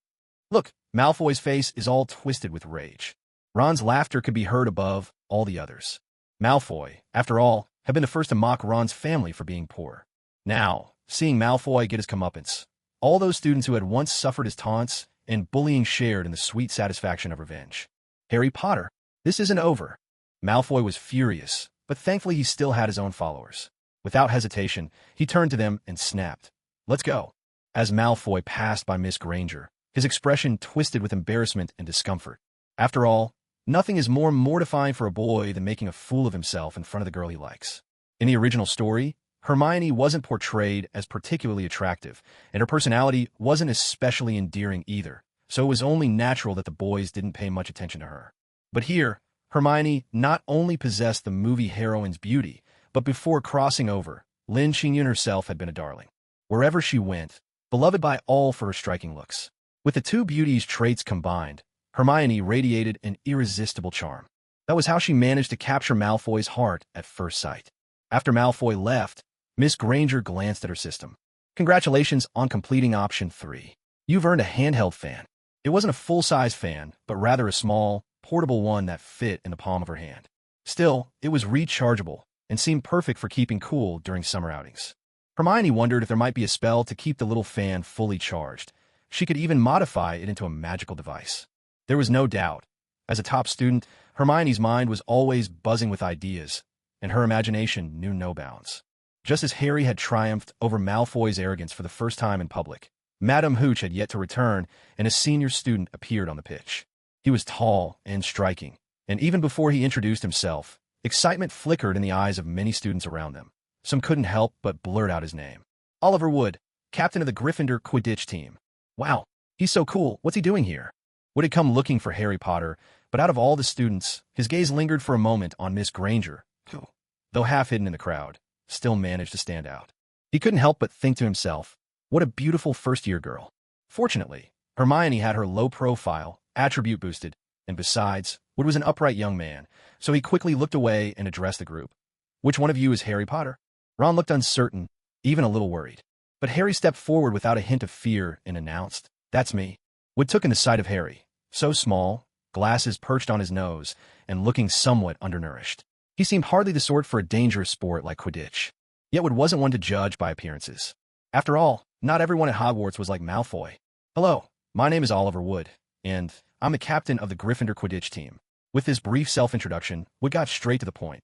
Look, Malfoy's face is all twisted with rage." Ron's laughter could be heard above all the others. Malfoy, after all, had been the first to mock Ron's family for being poor. Now, seeing Malfoy get his comeuppance, all those students who had once suffered his taunts and bullying shared in the sweet satisfaction of revenge. "Harry Potter, this isn't over." Malfoy was furious, but thankfully he still had his own followers. Without hesitation, he turned to them and snapped, "Let's go." As Malfoy passed by Miss Granger, his expression twisted with embarrassment and discomfort. After all, nothing is more mortifying for a boy than making a fool of himself in front of the girl he likes. In the original story, Hermione wasn't portrayed as particularly attractive, and her personality wasn't especially endearing either, so it was only natural that the boys didn't pay much attention to her. But here, Hermione not only possessed the movie heroine's beauty, but before crossing over, Lin Qingyun herself had been a darling. Wherever she went, beloved by all for her striking looks. With the two beauties' traits combined, Hermione radiated an irresistible charm. That was how she managed to capture Malfoy's heart at first sight. After Malfoy left, Miss Granger glanced at her system. "Congratulations on completing option 3. You've earned a handheld fan." It wasn't a full-size fan, but rather a small, portable one that fit in the palm of her hand. Still, it was rechargeable and seemed perfect for keeping cool during summer outings. Hermione wondered if there might be a spell to keep the little fan fully charged. She could even modify it into a magical device. There was no doubt. As a top student, Hermione's mind was always buzzing with ideas, and her imagination knew no bounds. Just as Harry had triumphed over Malfoy's arrogance for the first time in public, Madame Hooch had yet to return, and a senior student appeared on the pitch. He was tall and striking, and even before he introduced himself, excitement flickered in the eyes of many students around them. Some couldn't help but blurt out his name. "Oliver Wood, captain of the Gryffindor Quidditch team." "Wow, he's so cool. What's he doing here?" Wood had come looking for Harry Potter, but out of all the students, his gaze lingered for a moment on Miss Granger, who, though half hidden in the crowd, still managed to stand out. He couldn't help but think to himself, what a beautiful first-year girl. Fortunately, Hermione had her low profile, attribute boosted, and besides, Wood was an upright young man, so he quickly looked away and addressed the group. "Which one of you is Harry Potter?" Ron looked uncertain, even a little worried. But Harry stepped forward without a hint of fear and announced, "That's me." Wood took in the sight of Harry, so small, glasses perched on his nose, and looking somewhat undernourished. He seemed hardly the sort for a dangerous sport like Quidditch. Yet Wood wasn't one to judge by appearances. After all, not everyone at Hogwarts was like Malfoy. "Hello, my name is Oliver Wood, and I'm the captain of the Gryffindor Quidditch team." With this brief self-introduction, Wood got straight to the point.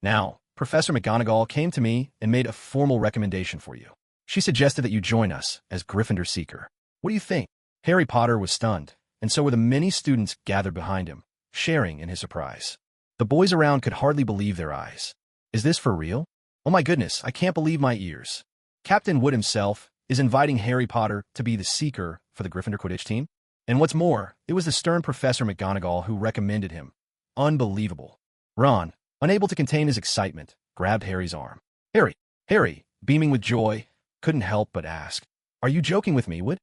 Now, Professor McGonagall came to me and made a formal recommendation for you. She suggested that you join us as Gryffindor Seeker. What do you think?" Harry Potter was stunned, and so were the many students gathered behind him, sharing in his surprise. The boys around could hardly believe their eyes. "Is this for real? Oh my goodness, I can't believe my ears. Captain Wood himself is inviting Harry Potter to be the Seeker for the Gryffindor Quidditch team? And what's more, it was the stern Professor McGonagall who recommended him. Unbelievable." Ron, unable to contain his excitement, grabbed Harry's arm. Harry, beaming with joy, couldn't help but ask, "Are you joking with me, Wood?"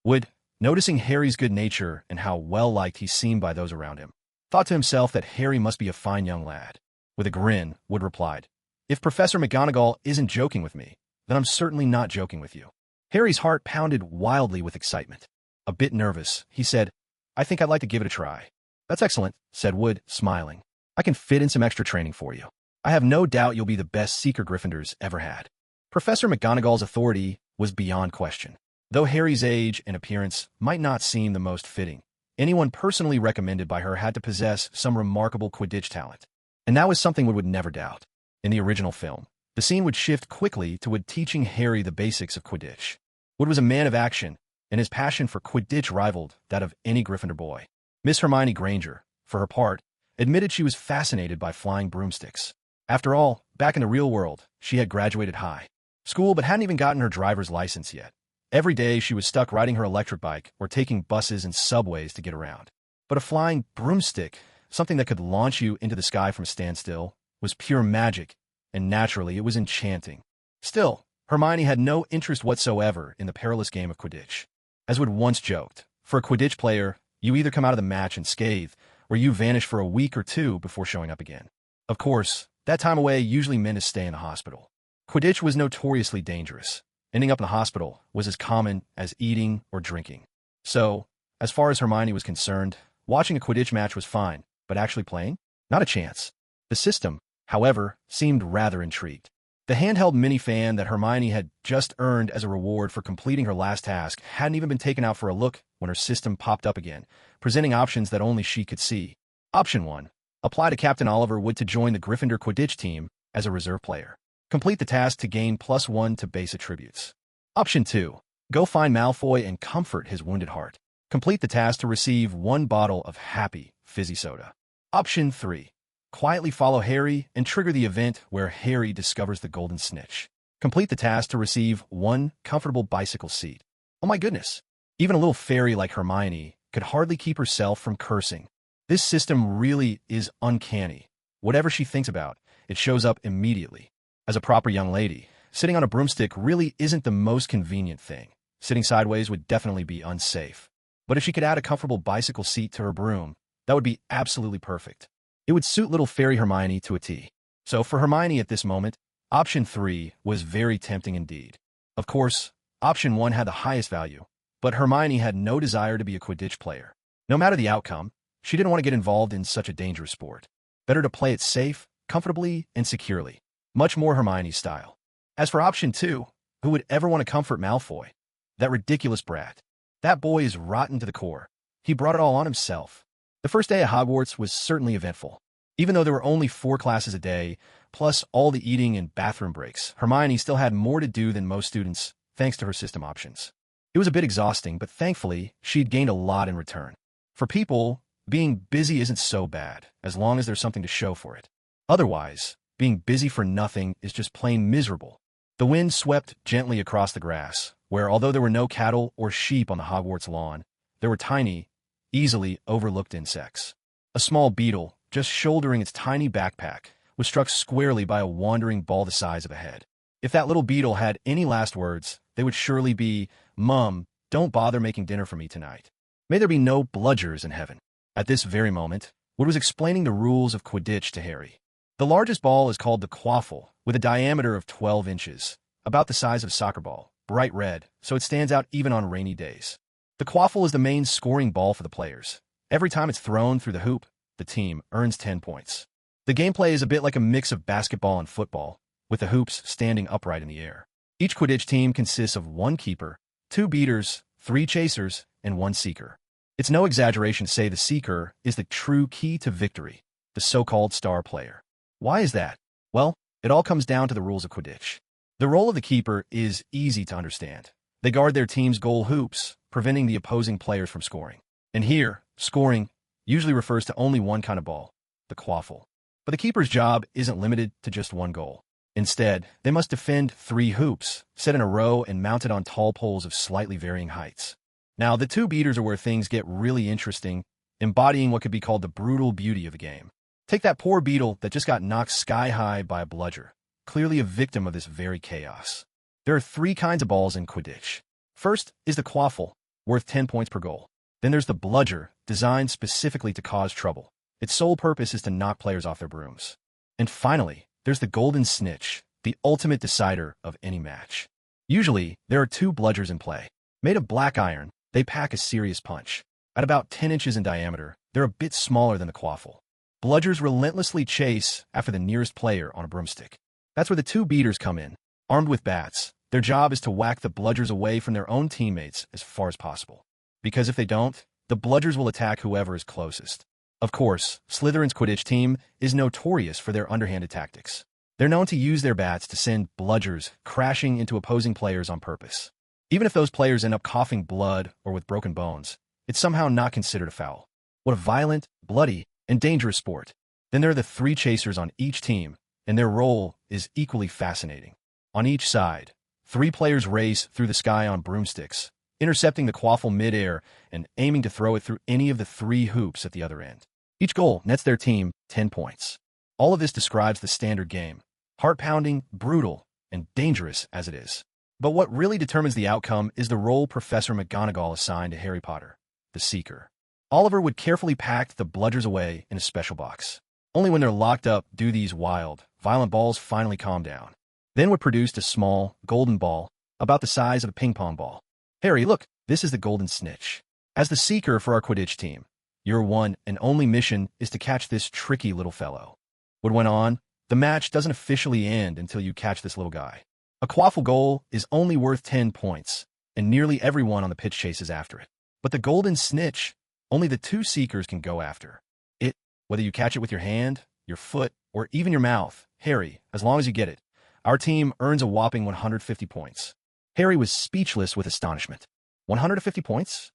Wood, noticing Harry's good nature and how well-liked he seemed by those around him, thought to himself that Harry must be a fine young lad. With a grin, Wood replied, "If Professor McGonagall isn't joking with me, then I'm certainly not joking with you." Harry's heart pounded wildly with excitement. A bit nervous, he said, "I think I'd like to give it a try." "That's excellent," said Wood, smiling. "I can fit in some extra training for you. I have no doubt you'll be the best Seeker Gryffindors ever had." Professor McGonagall's authority was beyond question. Though Harry's age and appearance might not seem the most fitting, anyone personally recommended by her had to possess some remarkable Quidditch talent. And that was something Wood would never doubt. In the original film, the scene would shift quickly to Wood teaching Harry the basics of Quidditch. Wood was a man of action, and his passion for Quidditch rivaled that of any Gryffindor boy. Miss Hermione Granger, for her part, admitted she was fascinated by flying broomsticks. After all, back in the real world, she had graduated high school but hadn't even gotten her driver's license yet. Every day she was stuck riding her electric bike or taking buses and subways to get around. But a flying broomstick, something that could launch you into the sky from a standstill, was pure magic, and naturally it was enchanting. Still, Hermione had no interest whatsoever in the perilous game of Quidditch. As Wood once joked, for a Quidditch player, you either come out of the match unscathed, or you vanish for a week or two before showing up again. Of course, that time away usually meant a stay in the hospital. Quidditch was notoriously dangerous. Ending up in the hospital was as common as eating or drinking. So, as far as Hermione was concerned, watching a Quidditch match was fine, but actually playing? Not a chance. The system, however, seemed rather intrigued. The handheld minifan that Hermione had just earned as a reward for completing her last task hadn't even been taken out for a look when her system popped up again, presenting options that only she could see. Option 1. Apply to Captain Oliver Wood to join the Gryffindor Quidditch team as a reserve player. Complete the task to gain +1 to base attributes. Option 2. Go find Malfoy and comfort his wounded heart. Complete the task to receive 1 bottle of happy, fizzy soda. Option 3. Quietly follow Harry and trigger the event where Harry discovers the golden snitch. Complete the task to receive 1 comfortable bicycle seat. Oh my goodness! Even a little fairy like Hermione could hardly keep herself from cursing. This system really is uncanny. Whatever she thinks about, it shows up immediately. As a proper young lady, sitting on a broomstick really isn't the most convenient thing. Sitting sideways would definitely be unsafe. But if she could add a comfortable bicycle seat to her broom, that would be absolutely perfect. It would suit little fairy Hermione to a T. So for Hermione at this moment, option 3 was very tempting indeed. Of course, option 1 had the highest value, but Hermione had no desire to be a Quidditch player. No matter the outcome, she didn't want to get involved in such a dangerous sport. Better to play it safe, comfortably, and securely. Much more Hermione's style. As for option 2, who would ever want to comfort Malfoy? That ridiculous brat. That boy is rotten to the core. He brought it all on himself. The first day at Hogwarts was certainly eventful. Even though there were only 4 classes a day, plus all the eating and bathroom breaks, Hermione still had more to do than most students, thanks to her system options. It was a bit exhausting, but thankfully, she'd gained a lot in return. For people, being busy isn't so bad, as long as there's something to show for it. Otherwise, being busy for nothing is just plain miserable. The wind swept gently across the grass, where although there were no cattle or sheep on the Hogwarts lawn, there were tiny, easily overlooked insects. A small beetle, just shouldering its tiny backpack, was struck squarely by a wandering ball the size of a head. If that little beetle had any last words, they would surely be, "Mum, don't bother making dinner for me tonight. May there be no bludgers in heaven." At this very moment, Wood was explaining the rules of Quidditch to Harry. The largest ball is called the quaffle, with a diameter of 12 inches, about the size of a soccer ball, bright red, so it stands out even on rainy days. The quaffle is the main scoring ball for the players. Every time it's thrown through the hoop, the team earns 10 points. The gameplay is a bit like a mix of basketball and football, with the hoops standing upright in the air. Each Quidditch team consists of 1 keeper, 2 beaters, 3 chasers, and 1 seeker. It's no exaggeration to say the seeker is the true key to victory, the so-called star player. Why is that? Well, it all comes down to the rules of Quidditch. The role of the keeper is easy to understand. They guard their team's goal hoops, preventing the opposing players from scoring. And here, scoring usually refers to only one kind of ball, the quaffle. But the keeper's job isn't limited to just 1 goal. Instead, they must defend 3 hoops, set in a row and mounted on tall poles of slightly varying heights. Now, the 2 beaters are where things get really interesting, embodying what could be called the brutal beauty of the game. Take that poor beetle that just got knocked sky high by a bludger, clearly a victim of this very chaos. There are 3 kinds of balls in Quidditch. First is the quaffle, worth 10 points per goal. Then there's the bludger, designed specifically to cause trouble. Its sole purpose is to knock players off their brooms. And finally, there's the golden snitch, the ultimate decider of any match. Usually, there are 2 bludgers in play. Made of black iron, they pack a serious punch. At about 10 inches in diameter, they're a bit smaller than the quaffle. Bludgers relentlessly chase after the nearest player on a broomstick. That's where the 2 beaters come in. Armed with bats, their job is to whack the bludgers away from their own teammates as far as possible. Because if they don't, the bludgers will attack whoever is closest. Of course, Slytherin's Quidditch team is notorious for their underhanded tactics. They're known to use their bats to send bludgers crashing into opposing players on purpose. Even if those players end up coughing blood or with broken bones, it's somehow not considered a foul. What a violent, bloody, and dangerous sport. Then there are the three chasers on each team, and their role is equally fascinating. On each side, three players race through the sky on broomsticks, intercepting the quaffle mid-air and aiming to throw it through any of the three hoops at the other end. Each goal nets their team 10 points. All of this describes the standard game, heart-pounding, brutal, and dangerous as it is. But what really determines the outcome is the role Professor McGonagall assigned to Harry Potter, the Seeker. Oliver would carefully pack the bludgers away in a special box. Only when they're locked up do these wild, violent balls finally calm down. Then would produce a small, golden ball about the size of a ping-pong ball. Harry, look, this is the golden snitch. As the Seeker for our Quidditch team, your one and only mission is to catch this tricky little fellow. What went on? The match doesn't officially end until you catch this little guy. A quaffle goal is only worth 10 points, and nearly everyone on the pitch chases after it. But the golden snitch, only the two Seekers can go after it, whether you catch it with your hand, your foot, or even your mouth. Harry, as long as you get it, our team earns a whopping 150 points. Harry was speechless with astonishment. 150 points?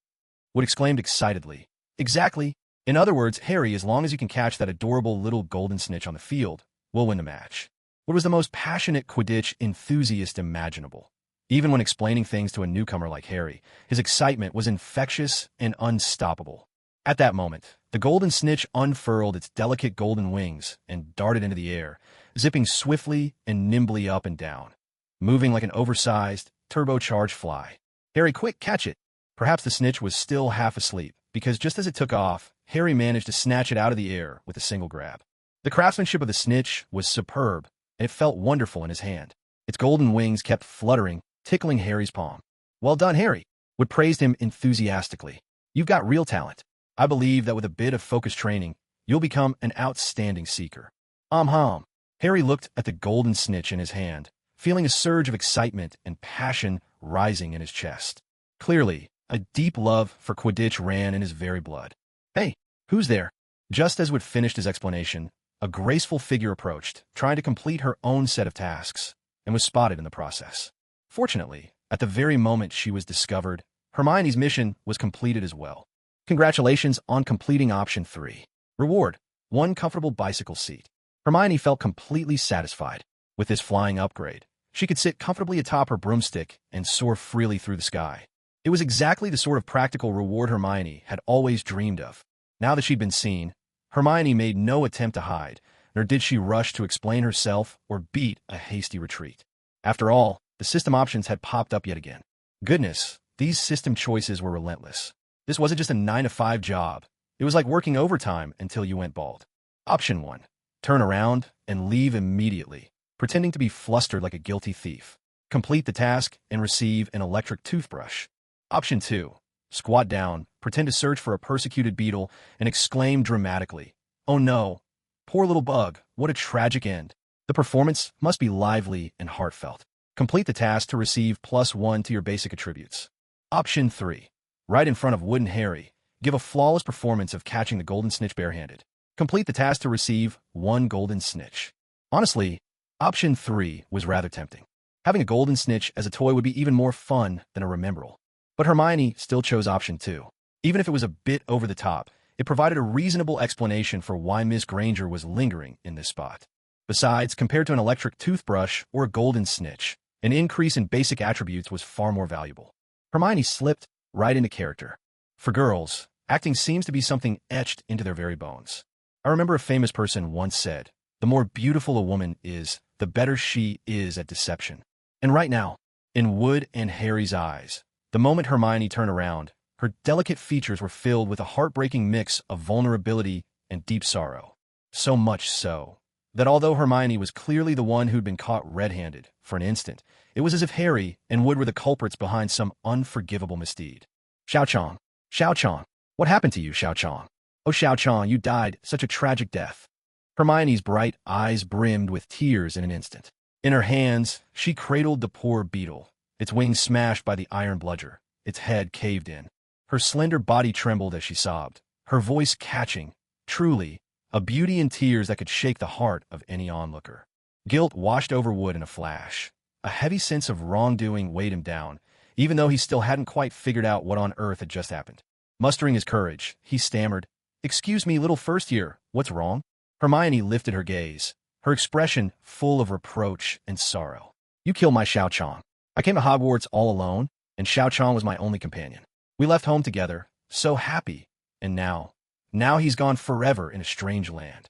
Wood exclaimed excitedly. Exactly. In other words, Harry, as long as you can catch that adorable little golden snitch on the field, will win the match. Wood was the most passionate Quidditch enthusiast imaginable. Even when explaining things to a newcomer like Harry, his excitement was infectious and unstoppable. At that moment, the golden snitch unfurled its delicate golden wings and darted into the air, zipping swiftly and nimbly up and down, moving like an oversized, turbocharged fly. Harry, quick, catch it! Perhaps the snitch was still half asleep, because just as it took off, Harry managed to snatch it out of the air with a single grab. The craftsmanship of the snitch was superb, and it felt wonderful in his hand. Its golden wings kept fluttering, tickling Harry's palm. Well done, Harry! Wood praised him enthusiastically. You've got real talent. I believe that with a bit of focused training, you'll become an outstanding Seeker. Harry looked at the golden snitch in his hand, feeling a surge of excitement and passion rising in his chest. Clearly, a deep love for Quidditch ran in his very blood. Hey, who's there? Just as Wood finished his explanation, a graceful figure approached, trying to complete her own set of tasks, and was spotted in the process. Fortunately, at the very moment she was discovered, Hermione's mission was completed as well. Congratulations on completing option 3. Reward: 1 comfortable bicycle seat. Hermione felt completely satisfied. With this flying upgrade, she could sit comfortably atop her broomstick and soar freely through the sky. It was exactly the sort of practical reward Hermione had always dreamed of. Now that she'd been seen, Hermione made no attempt to hide, nor did she rush to explain herself or beat a hasty retreat. After all, the system options had popped up yet again. Goodness, these system choices were relentless. This wasn't just a 9-to-5 job. It was like working overtime until you went bald. Option 1. Turn around and leave immediately, pretending to be flustered like a guilty thief. Complete the task and receive an electric toothbrush. Option 2. Squat down, pretend to search for a persecuted beetle, and exclaim dramatically, "Oh no! Poor little bug, what a tragic end." The performance must be lively and heartfelt. Complete the task to receive +1 to your basic attributes. Option 3. Right in front of Wood and Harry, give a flawless performance of catching the golden snitch barehanded. Complete the task to receive 1 golden snitch. Honestly, option 3 was rather tempting. Having a golden snitch as a toy would be even more fun than a rememberall. But Hermione still chose option 2. Even if it was a bit over the top, it provided a reasonable explanation for why Miss Granger was lingering in this spot. Besides, compared to an electric toothbrush or a golden snitch, an increase in basic attributes was far more valuable. Hermione slipped right into character. For girls, acting seems to be something etched into their very bones. I remember a famous person once said, "The more beautiful a woman is, the better she is at deception." And right now, in Wood and Harry's eyes, the moment Hermione turned around, her delicate features were filled with a heartbreaking mix of vulnerability and deep sorrow. So much so, that although Hermione was clearly the one who'd been caught red-handed, for an instant, it was as if Harry and Wood were the culprits behind some unforgivable misdeed. Xiao Chong, what happened to you, Xiao Chong? Oh, Xiao Chong, you died such a tragic death. Hermione's bright eyes brimmed with tears in an instant. In her hands, she cradled the poor beetle, its wings smashed by the iron bludger, its head caved in. Her slender body trembled as she sobbed, her voice catching, truly, a beauty in tears that could shake the heart of any onlooker. Guilt washed over Wood in a flash. A heavy sense of wrongdoing weighed him down, even though he still hadn't quite figured out what on earth had just happened. Mustering his courage, he stammered, Excuse me, little first year, what's wrong? Hermione lifted her gaze, her expression full of reproach and sorrow. You killed my Xiao Chong. I came to Hogwarts all alone, and Xiao Chong was my only companion. We left home together, so happy, and now he's gone forever in a strange land.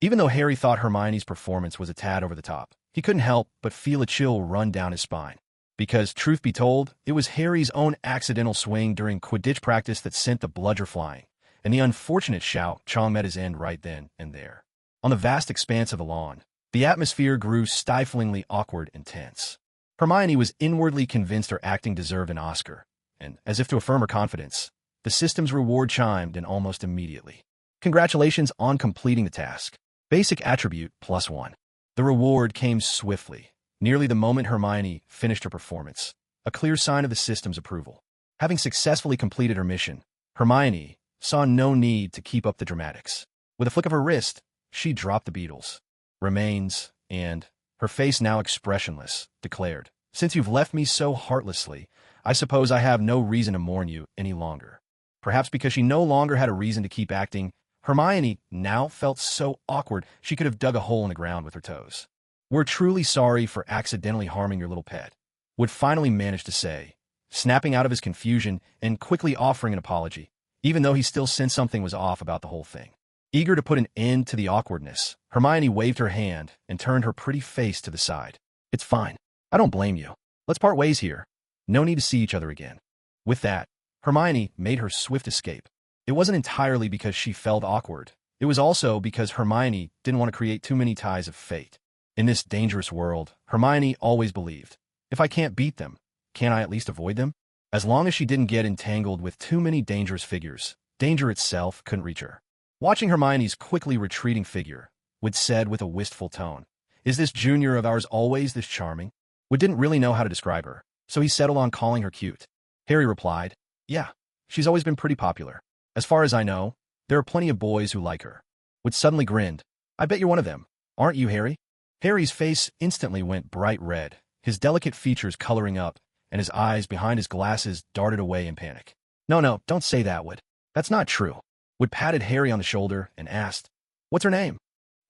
Even though Harry thought Hermione's performance was a tad over the top, he couldn't help but feel a chill run down his spine. Because, truth be told, it was Harry's own accidental swing during Quidditch practice that sent the bludger flying, and the unfortunate Xiao Chong met his end right then and there. On the vast expanse of the lawn, the atmosphere grew stiflingly awkward and tense. Hermione was inwardly convinced her acting deserved an Oscar, and, as if to affirm her confidence, the system's reward chimed in almost immediately. Congratulations on completing the task. Basic attribute +1. The reward came swiftly, nearly the moment Hermione finished her performance, a clear sign of the system's approval. Having successfully completed her mission, Hermione saw no need to keep up the dramatics. With a flick of her wrist, she dropped the beetles, remains, and, her face now expressionless, declared, "Since you've left me so heartlessly, I suppose I have no reason to mourn you any longer." Perhaps because she no longer had a reason to keep acting, Hermione now felt so awkward she could have dug a hole in the ground with her toes. "We're truly sorry for accidentally harming your little pet," Wood finally managed to say, snapping out of his confusion and quickly offering an apology, even though he still sensed something was off about the whole thing. Eager to put an end to the awkwardness, Hermione waved her hand and turned her pretty face to the side. "It's fine. I don't blame you. Let's part ways here. No need to see each other again." With that, Hermione made her swift escape. It wasn't entirely because she felt awkward. It was also because Hermione didn't want to create too many ties of fate. In this dangerous world, Hermione always believed, if I can't beat them, can't I at least avoid them? As long as she didn't get entangled with too many dangerous figures, danger itself couldn't reach her. Watching Hermione's quickly retreating figure, Wood said with a wistful tone, "Is this junior of ours always this charming?" Wood didn't really know how to describe her, so he settled on calling her cute. Harry replied, "Yeah, she's always been pretty popular. As far as I know, there are plenty of boys who like her." Wood suddenly grinned. "I bet you're one of them. Aren't you, Harry?" Harry's face instantly went bright red, his delicate features coloring up, and his eyes behind his glasses darted away in panic. No, don't say that, Wood. That's not true." Wood patted Harry on the shoulder and asked, "What's her name?"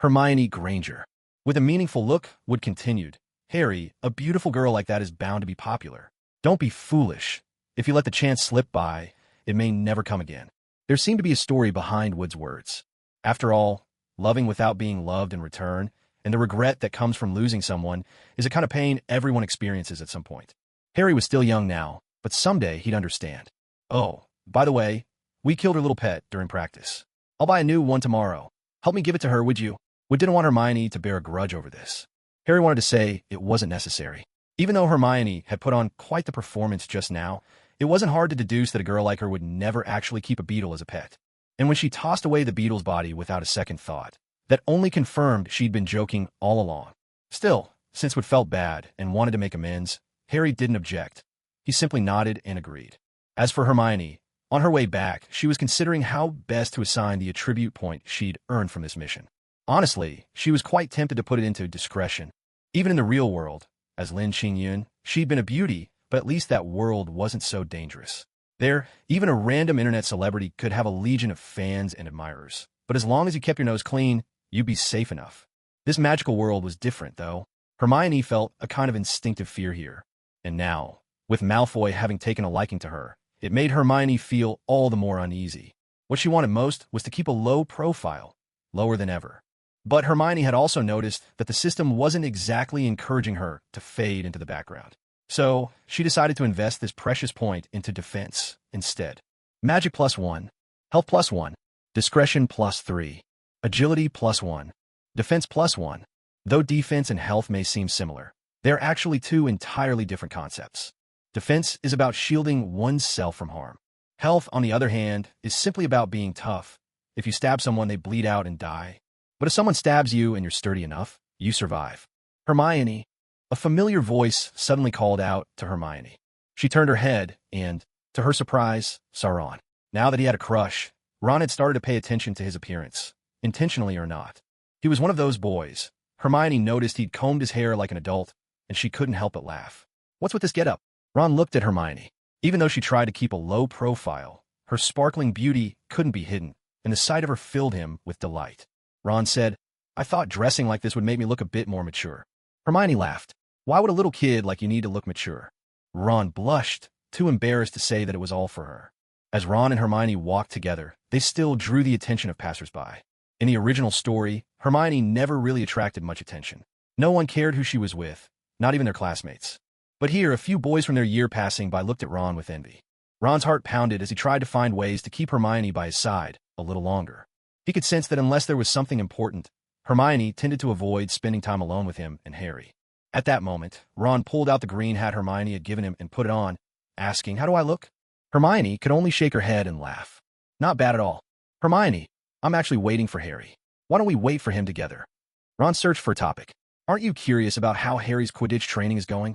"Hermione Granger." With a meaningful look, Wood continued, "Harry, a beautiful girl like that is bound to be popular. Don't be foolish. If you let the chance slip by, it may never come again." There seemed to be a story behind Wood's words. After all, loving without being loved in return, and the regret that comes from losing someone, is a kind of pain everyone experiences at some point. Harry was still young now, but someday he'd understand. "Oh, by the way, we killed her little pet during practice. I'll buy a new one tomorrow. Help me give it to her, would you?" Wood didn't want Hermione to bear a grudge over this. Harry wanted to say it wasn't necessary. Even though Hermione had put on quite the performance just now, it wasn't hard to deduce that a girl like her would never actually keep a beetle as a pet. And when she tossed away the beetle's body without a second thought, that only confirmed she'd been joking all along. Still, since Wood felt bad and wanted to make amends, Harry didn't object. He simply nodded and agreed. As for Hermione, on her way back, she was considering how best to assign the attribute point she'd earned from this mission. Honestly, she was quite tempted to put it into discretion. Even in the real world, as Lin Qingyun, she'd been a beauty, but at least that world wasn't so dangerous. There, even a random internet celebrity could have a legion of fans and admirers. But as long as you kept your nose clean, you'd be safe enough. This magical world was different, though. Hermione felt a kind of instinctive fear here. And now, with Malfoy having taken a liking to her, it made Hermione feel all the more uneasy. What she wanted most was to keep a low profile, lower than ever. But Hermione had also noticed that the system wasn't exactly encouraging her to fade into the background. So, she decided to invest this precious point into defense instead. Magic +1, Health +1, Discretion +3, Agility +1, Defense +1. Though defense and health may seem similar, they're actually two entirely different concepts. Defense is about shielding oneself from harm. Health, on the other hand, is simply about being tough. If you stab someone, they bleed out and die. But if someone stabs you and you're sturdy enough, you survive. "Hermione," a familiar voice suddenly called out to Hermione. She turned her head and, to her surprise, saw Ron. Now that he had a crush, Ron had started to pay attention to his appearance, intentionally or not. He was one of those boys. Hermione noticed he'd combed his hair like an adult, and she couldn't help but laugh. "What's with this getup?" Ron looked at Hermione. Even though she tried to keep a low profile, her sparkling beauty couldn't be hidden, and the sight of her filled him with delight. Ron said, "I thought dressing like this would make me look a bit more mature." Hermione laughed. "Why would a little kid like you need to look mature?" Ron blushed, too embarrassed to say that it was all for her. As Ron and Hermione walked together, they still drew the attention of passersby. In the original story, Hermione never really attracted much attention. No one cared who she was with, not even their classmates. But here, a few boys from their year passing by looked at Ron with envy. Ron's heart pounded as he tried to find ways to keep Hermione by his side a little longer. He could sense that unless there was something important, Hermione tended to avoid spending time alone with him and Harry. At that moment, Ron pulled out the green hat Hermione had given him and put it on, asking, "How do I look?" Hermione could only shake her head and laugh. "Not bad at all." "Hermione, I'm actually waiting for Harry. Why don't we wait for him together?" Ron searched for a topic. "Aren't you curious about how Harry's Quidditch training is going?"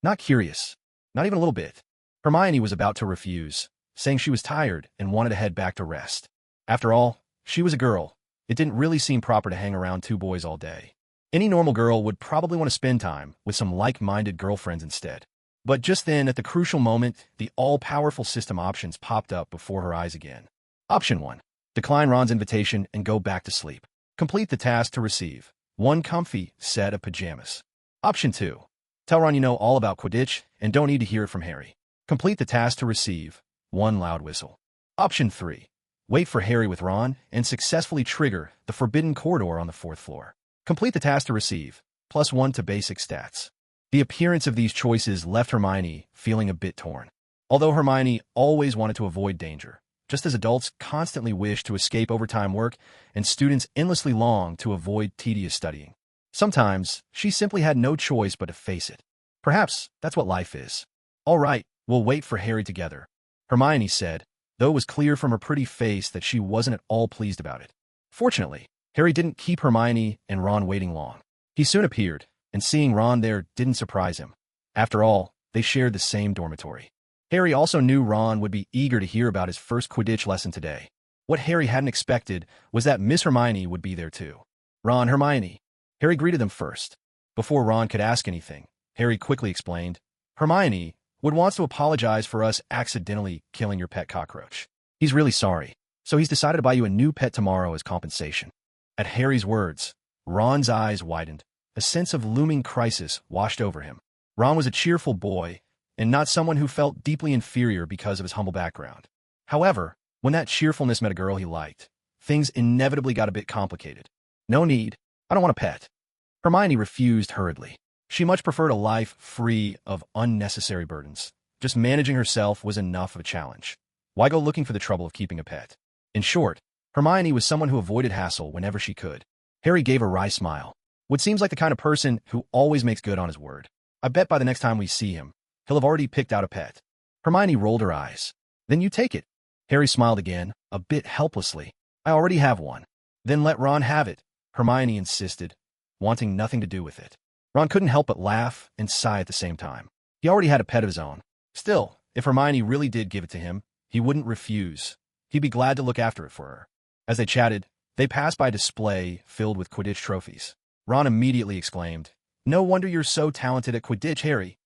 "Not curious. Not even a little bit." Hermione was about to refuse, saying she was tired and wanted to head back to rest. After all, she was a girl. It didn't really seem proper to hang around two boys all day. Any normal girl would probably want to spend time with some like-minded girlfriends instead. But just then, at the crucial moment, the all-powerful system options popped up before her eyes again. Option 1. Decline Ron's invitation and go back to sleep. Complete the task to receive one comfy set of pajamas. Option 2. Tell Ron you know all about Quidditch and don't need to hear it from Harry. Complete the task to receive one loud whistle. Option 3. Wait for Harry with Ron and successfully trigger the forbidden corridor on the 4th floor. Complete the task to receive +1 to basic stats. The appearance of these choices left Hermione feeling a bit torn. Although Hermione always wanted to avoid danger, just as adults constantly wish to escape overtime work and students endlessly long to avoid tedious studying. Sometimes she simply had no choice but to face it. Perhaps that's what life is. "All right, we'll wait for Harry together," Hermione said, though it was clear from her pretty face that she wasn't at all pleased about it. Fortunately, Harry didn't keep Hermione and Ron waiting long. He soon appeared, and seeing Ron there didn't surprise him. After all, they shared the same dormitory. Harry also knew Ron would be eager to hear about his first Quidditch lesson today. What Harry hadn't expected was that Miss Hermione would be there too. "Ron, Hermione." Harry greeted them first. Before Ron could ask anything, Harry quickly explained, "Hermione would wants to apologize for us accidentally killing your pet cockroach. He's really sorry, so he's decided to buy you a new pet tomorrow as compensation." At Harry's words, Ron's eyes widened. A sense of looming crisis washed over him. Ron was a cheerful boy, and not someone who felt deeply inferior because of his humble background. However, when that cheerfulness met a girl he liked, things inevitably got a bit complicated. "No need. I don't want a pet." Hermione refused hurriedly. She much preferred a life free of unnecessary burdens. Just managing herself was enough of a challenge. Why go looking for the trouble of keeping a pet? In short, Hermione was someone who avoided hassle whenever she could. Harry gave a wry smile. What seems like the kind of person who always makes good on his word. "I bet by the next time we see him, he'll have already picked out a pet." Hermione rolled her eyes. "Then you take it." Harry smiled again, a bit helplessly. "I already have one." "Then let Ron have it," Hermione insisted, wanting nothing to do with it. Ron couldn't help but laugh and sigh at the same time. He already had a pet of his own. Still, if Hermione really did give it to him, he wouldn't refuse. He'd be glad to look after it for her. As they chatted, they passed by a display filled with Quidditch trophies. Ron immediately exclaimed, "No wonder you're so talented at Quidditch, Harry."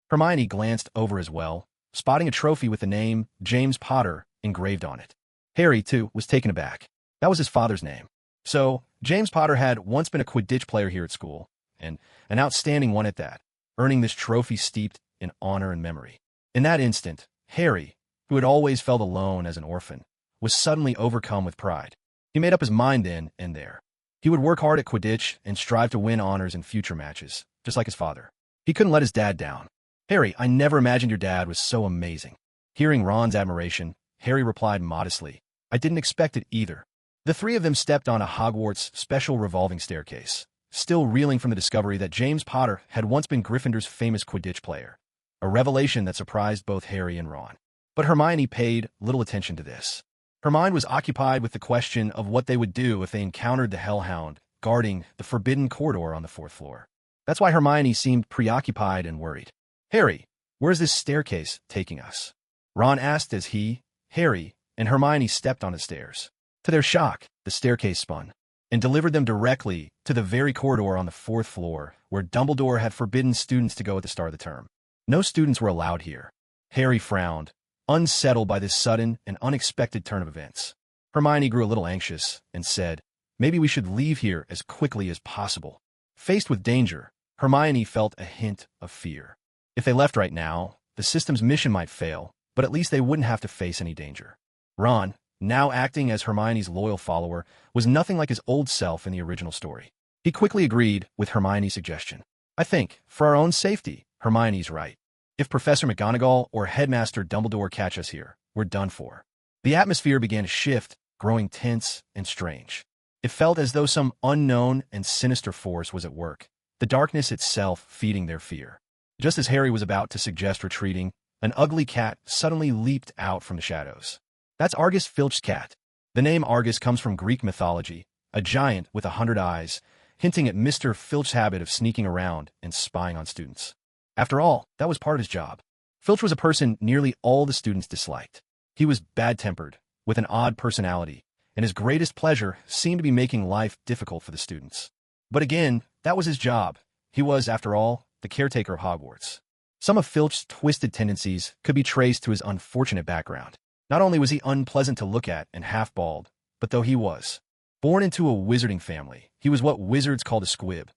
Hermione glanced over as well, spotting a trophy with the name James Potter engraved on it. Harry, too, was taken aback. That was his father's name. So, James Potter had once been a Quidditch player here at school, and an outstanding one at that, earning this trophy steeped in honor and memory. In that instant, Harry, who had always felt alone as an orphan, was suddenly overcome with pride. He made up his mind then and there. He would work hard at Quidditch and strive to win honors in future matches, just like his father. He couldn't let his dad down. "Harry, I never imagined your dad was so amazing." Hearing Ron's admiration, Harry replied modestly, "I didn't expect it either." The three of them stepped on a Hogwarts special revolving staircase, still reeling from the discovery that James Potter had once been Gryffindor's famous Quidditch player, a revelation that surprised both Harry and Ron. But Hermione paid little attention to this. Her mind was occupied with the question of what they would do if they encountered the Hellhound guarding the forbidden corridor on the 4th floor. That's why Hermione seemed preoccupied and worried. "Harry, where's this staircase taking us?" Ron asked as he, Harry, and Hermione stepped on the stairs. To their shock, the staircase spun and delivered them directly to the very corridor on the 4th floor where Dumbledore had forbidden students to go at the start of the term. No students were allowed here. Harry frowned, unsettled by this sudden and unexpected turn of events. Hermione grew a little anxious and said, "Maybe we should leave here as quickly as possible." Faced with danger, Hermione felt a hint of fear. If they left right now, the system's mission might fail, but at least they wouldn't have to face any danger. Ron, now acting as Hermione's loyal follower, was nothing like his old self in the original story. He quickly agreed with Hermione's suggestion. "I think, for our own safety, Hermione's right. If Professor McGonagall or Headmaster Dumbledore catch us here, we're done for." The atmosphere began to shift, growing tense and strange. It felt as though some unknown and sinister force was at work, the darkness itself feeding their fear. Just as Harry was about to suggest retreating, an ugly cat suddenly leaped out from the shadows. That's Argus Filch's cat. The name Argus comes from Greek mythology, a giant with 100 eyes, hinting at Mr. Filch's habit of sneaking around and spying on students. After all, that was part of his job. Filch was a person nearly all the students disliked. He was bad-tempered, with an odd personality, and his greatest pleasure seemed to be making life difficult for the students. But again, that was his job. He was, after all, the caretaker of Hogwarts. Some of Filch's twisted tendencies could be traced to his unfortunate background. Not only was he unpleasant to look at and half-bald, but though he was born into a wizarding family, he was what wizards called a squib,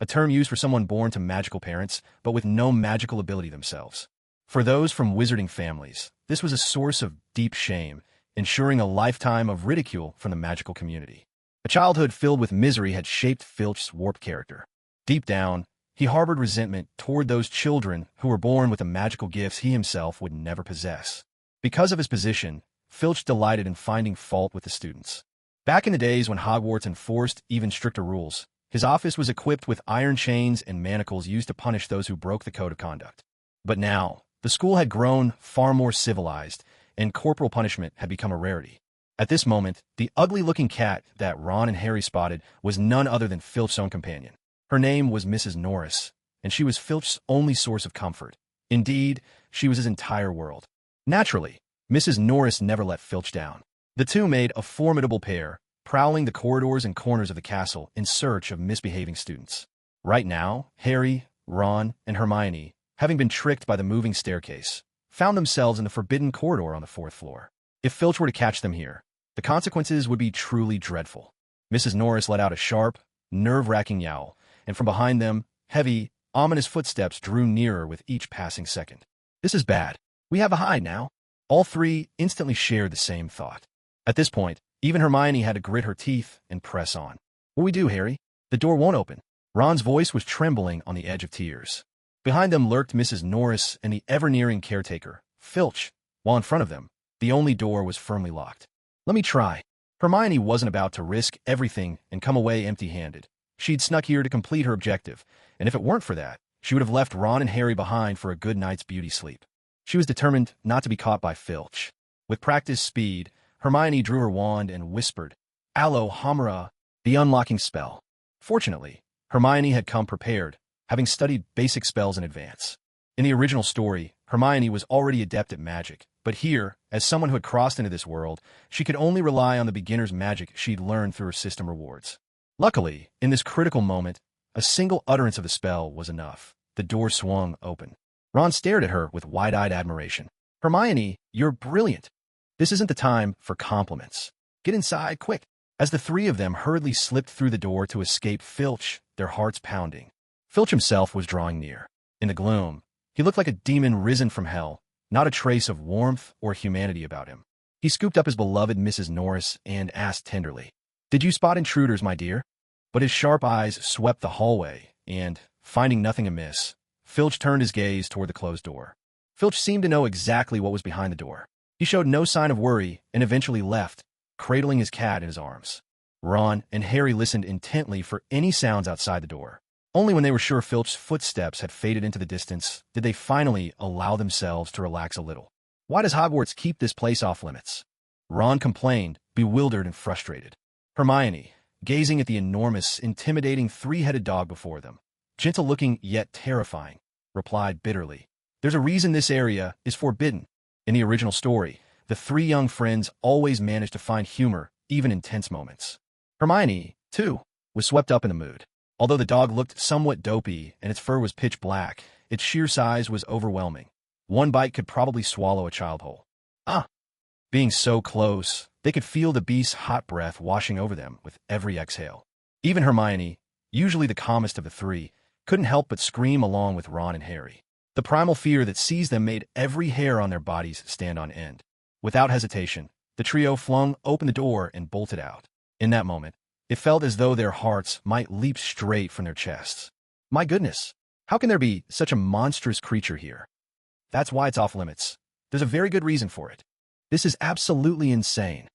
a term used for someone born to magical parents, but with no magical ability themselves. For those from wizarding families, this was a source of deep shame, ensuring a lifetime of ridicule from the magical community. A childhood filled with misery had shaped Filch's warped character. Deep down, he harbored resentment toward those children who were born with the magical gifts he himself would never possess. Because of his position, Filch delighted in finding fault with the students. Back in the days when Hogwarts enforced even stricter rules, his office was equipped with iron chains and manacles used to punish those who broke the code of conduct. But now, the school had grown far more civilized, and corporal punishment had become a rarity. At this moment, the ugly-looking cat that Ron and Harry spotted was none other than Filch's own companion. Her name was Mrs. Norris, and she was Filch's only source of comfort. Indeed, she was his entire world. Naturally, Mrs. Norris never let Filch down. The two made a formidable pair, prowling the corridors and corners of the castle in search of misbehaving students. Right now, Harry, Ron, and Hermione, having been tricked by the moving staircase, found themselves in the forbidden corridor on the 4th floor. If Filch were to catch them here, the consequences would be truly dreadful. Mrs. Norris let out a sharp, nerve-wracking yowl, and from behind them, heavy, ominous footsteps drew nearer with each passing second. "This is bad. We have a hide now." All three instantly shared the same thought. At this point, even Hermione had to grit her teeth and press on. "What do we do, Harry? The door won't open." Ron's voice was trembling on the edge of tears. Behind them lurked Mrs. Norris and the ever-nearing caretaker, Filch, while in front of them, the only door was firmly locked. "Let me try." Hermione wasn't about to risk everything and come away empty-handed. She'd snuck here to complete her objective, and if it weren't for that, she would have left Ron and Harry behind for a good night's beauty sleep. She was determined not to be caught by Filch. With practiced speed, Hermione drew her wand and whispered, "Aloe Homura," the unlocking spell. Fortunately, Hermione had come prepared, having studied basic spells in advance. In the original story, Hermione was already adept at magic, but here, as someone who had crossed into this world, she could only rely on the beginner's magic she'd learned through her system rewards. Luckily, in this critical moment, a single utterance of the spell was enough. The door swung open. Ron stared at her with wide-eyed admiration. "Hermione, you're brilliant. This isn't the time for compliments. Get inside, quick." As the three of them hurriedly slipped through the door to escape Filch, their hearts pounding. Filch himself was drawing near. In the gloom, he looked like a demon risen from hell, not a trace of warmth or humanity about him. He scooped up his beloved Mrs. Norris and asked tenderly, "Did you spot intruders, my dear?" But his sharp eyes swept the hallway, and, finding nothing amiss, Filch turned his gaze toward the closed door. Filch seemed to know exactly what was behind the door. He showed no sign of worry and eventually left, cradling his cat in his arms. Ron and Harry listened intently for any sounds outside the door. Only when they were sure Filch's footsteps had faded into the distance did they finally allow themselves to relax a little. "Why does Hogwarts keep this place off limits?" Ron complained, bewildered and frustrated. Hermione, gazing at the enormous, intimidating three-headed dog before them, gentle-looking yet terrifying, replied bitterly, "There's a reason this area is forbidden." In the original story, the three young friends always managed to find humor, even in tense moments. Hermione, too, was swept up in the mood. Although the dog looked somewhat dopey and its fur was pitch black, its sheer size was overwhelming. One bite could probably swallow a child whole. "Ah!" Being so close, They could feel the beast's hot breath washing over them with every exhale. Even Hermione, usually the calmest of the three, couldn't help but scream along with Ron and Harry. The primal fear that seized them made every hair on their bodies stand on end. Without hesitation, the trio flung open the door and bolted out. In that moment, it felt as though their hearts might leap straight from their chests. My goodness, how can there be such a monstrous creature here? That's why it's off limits. There's a very good reason for it. This is absolutely insane.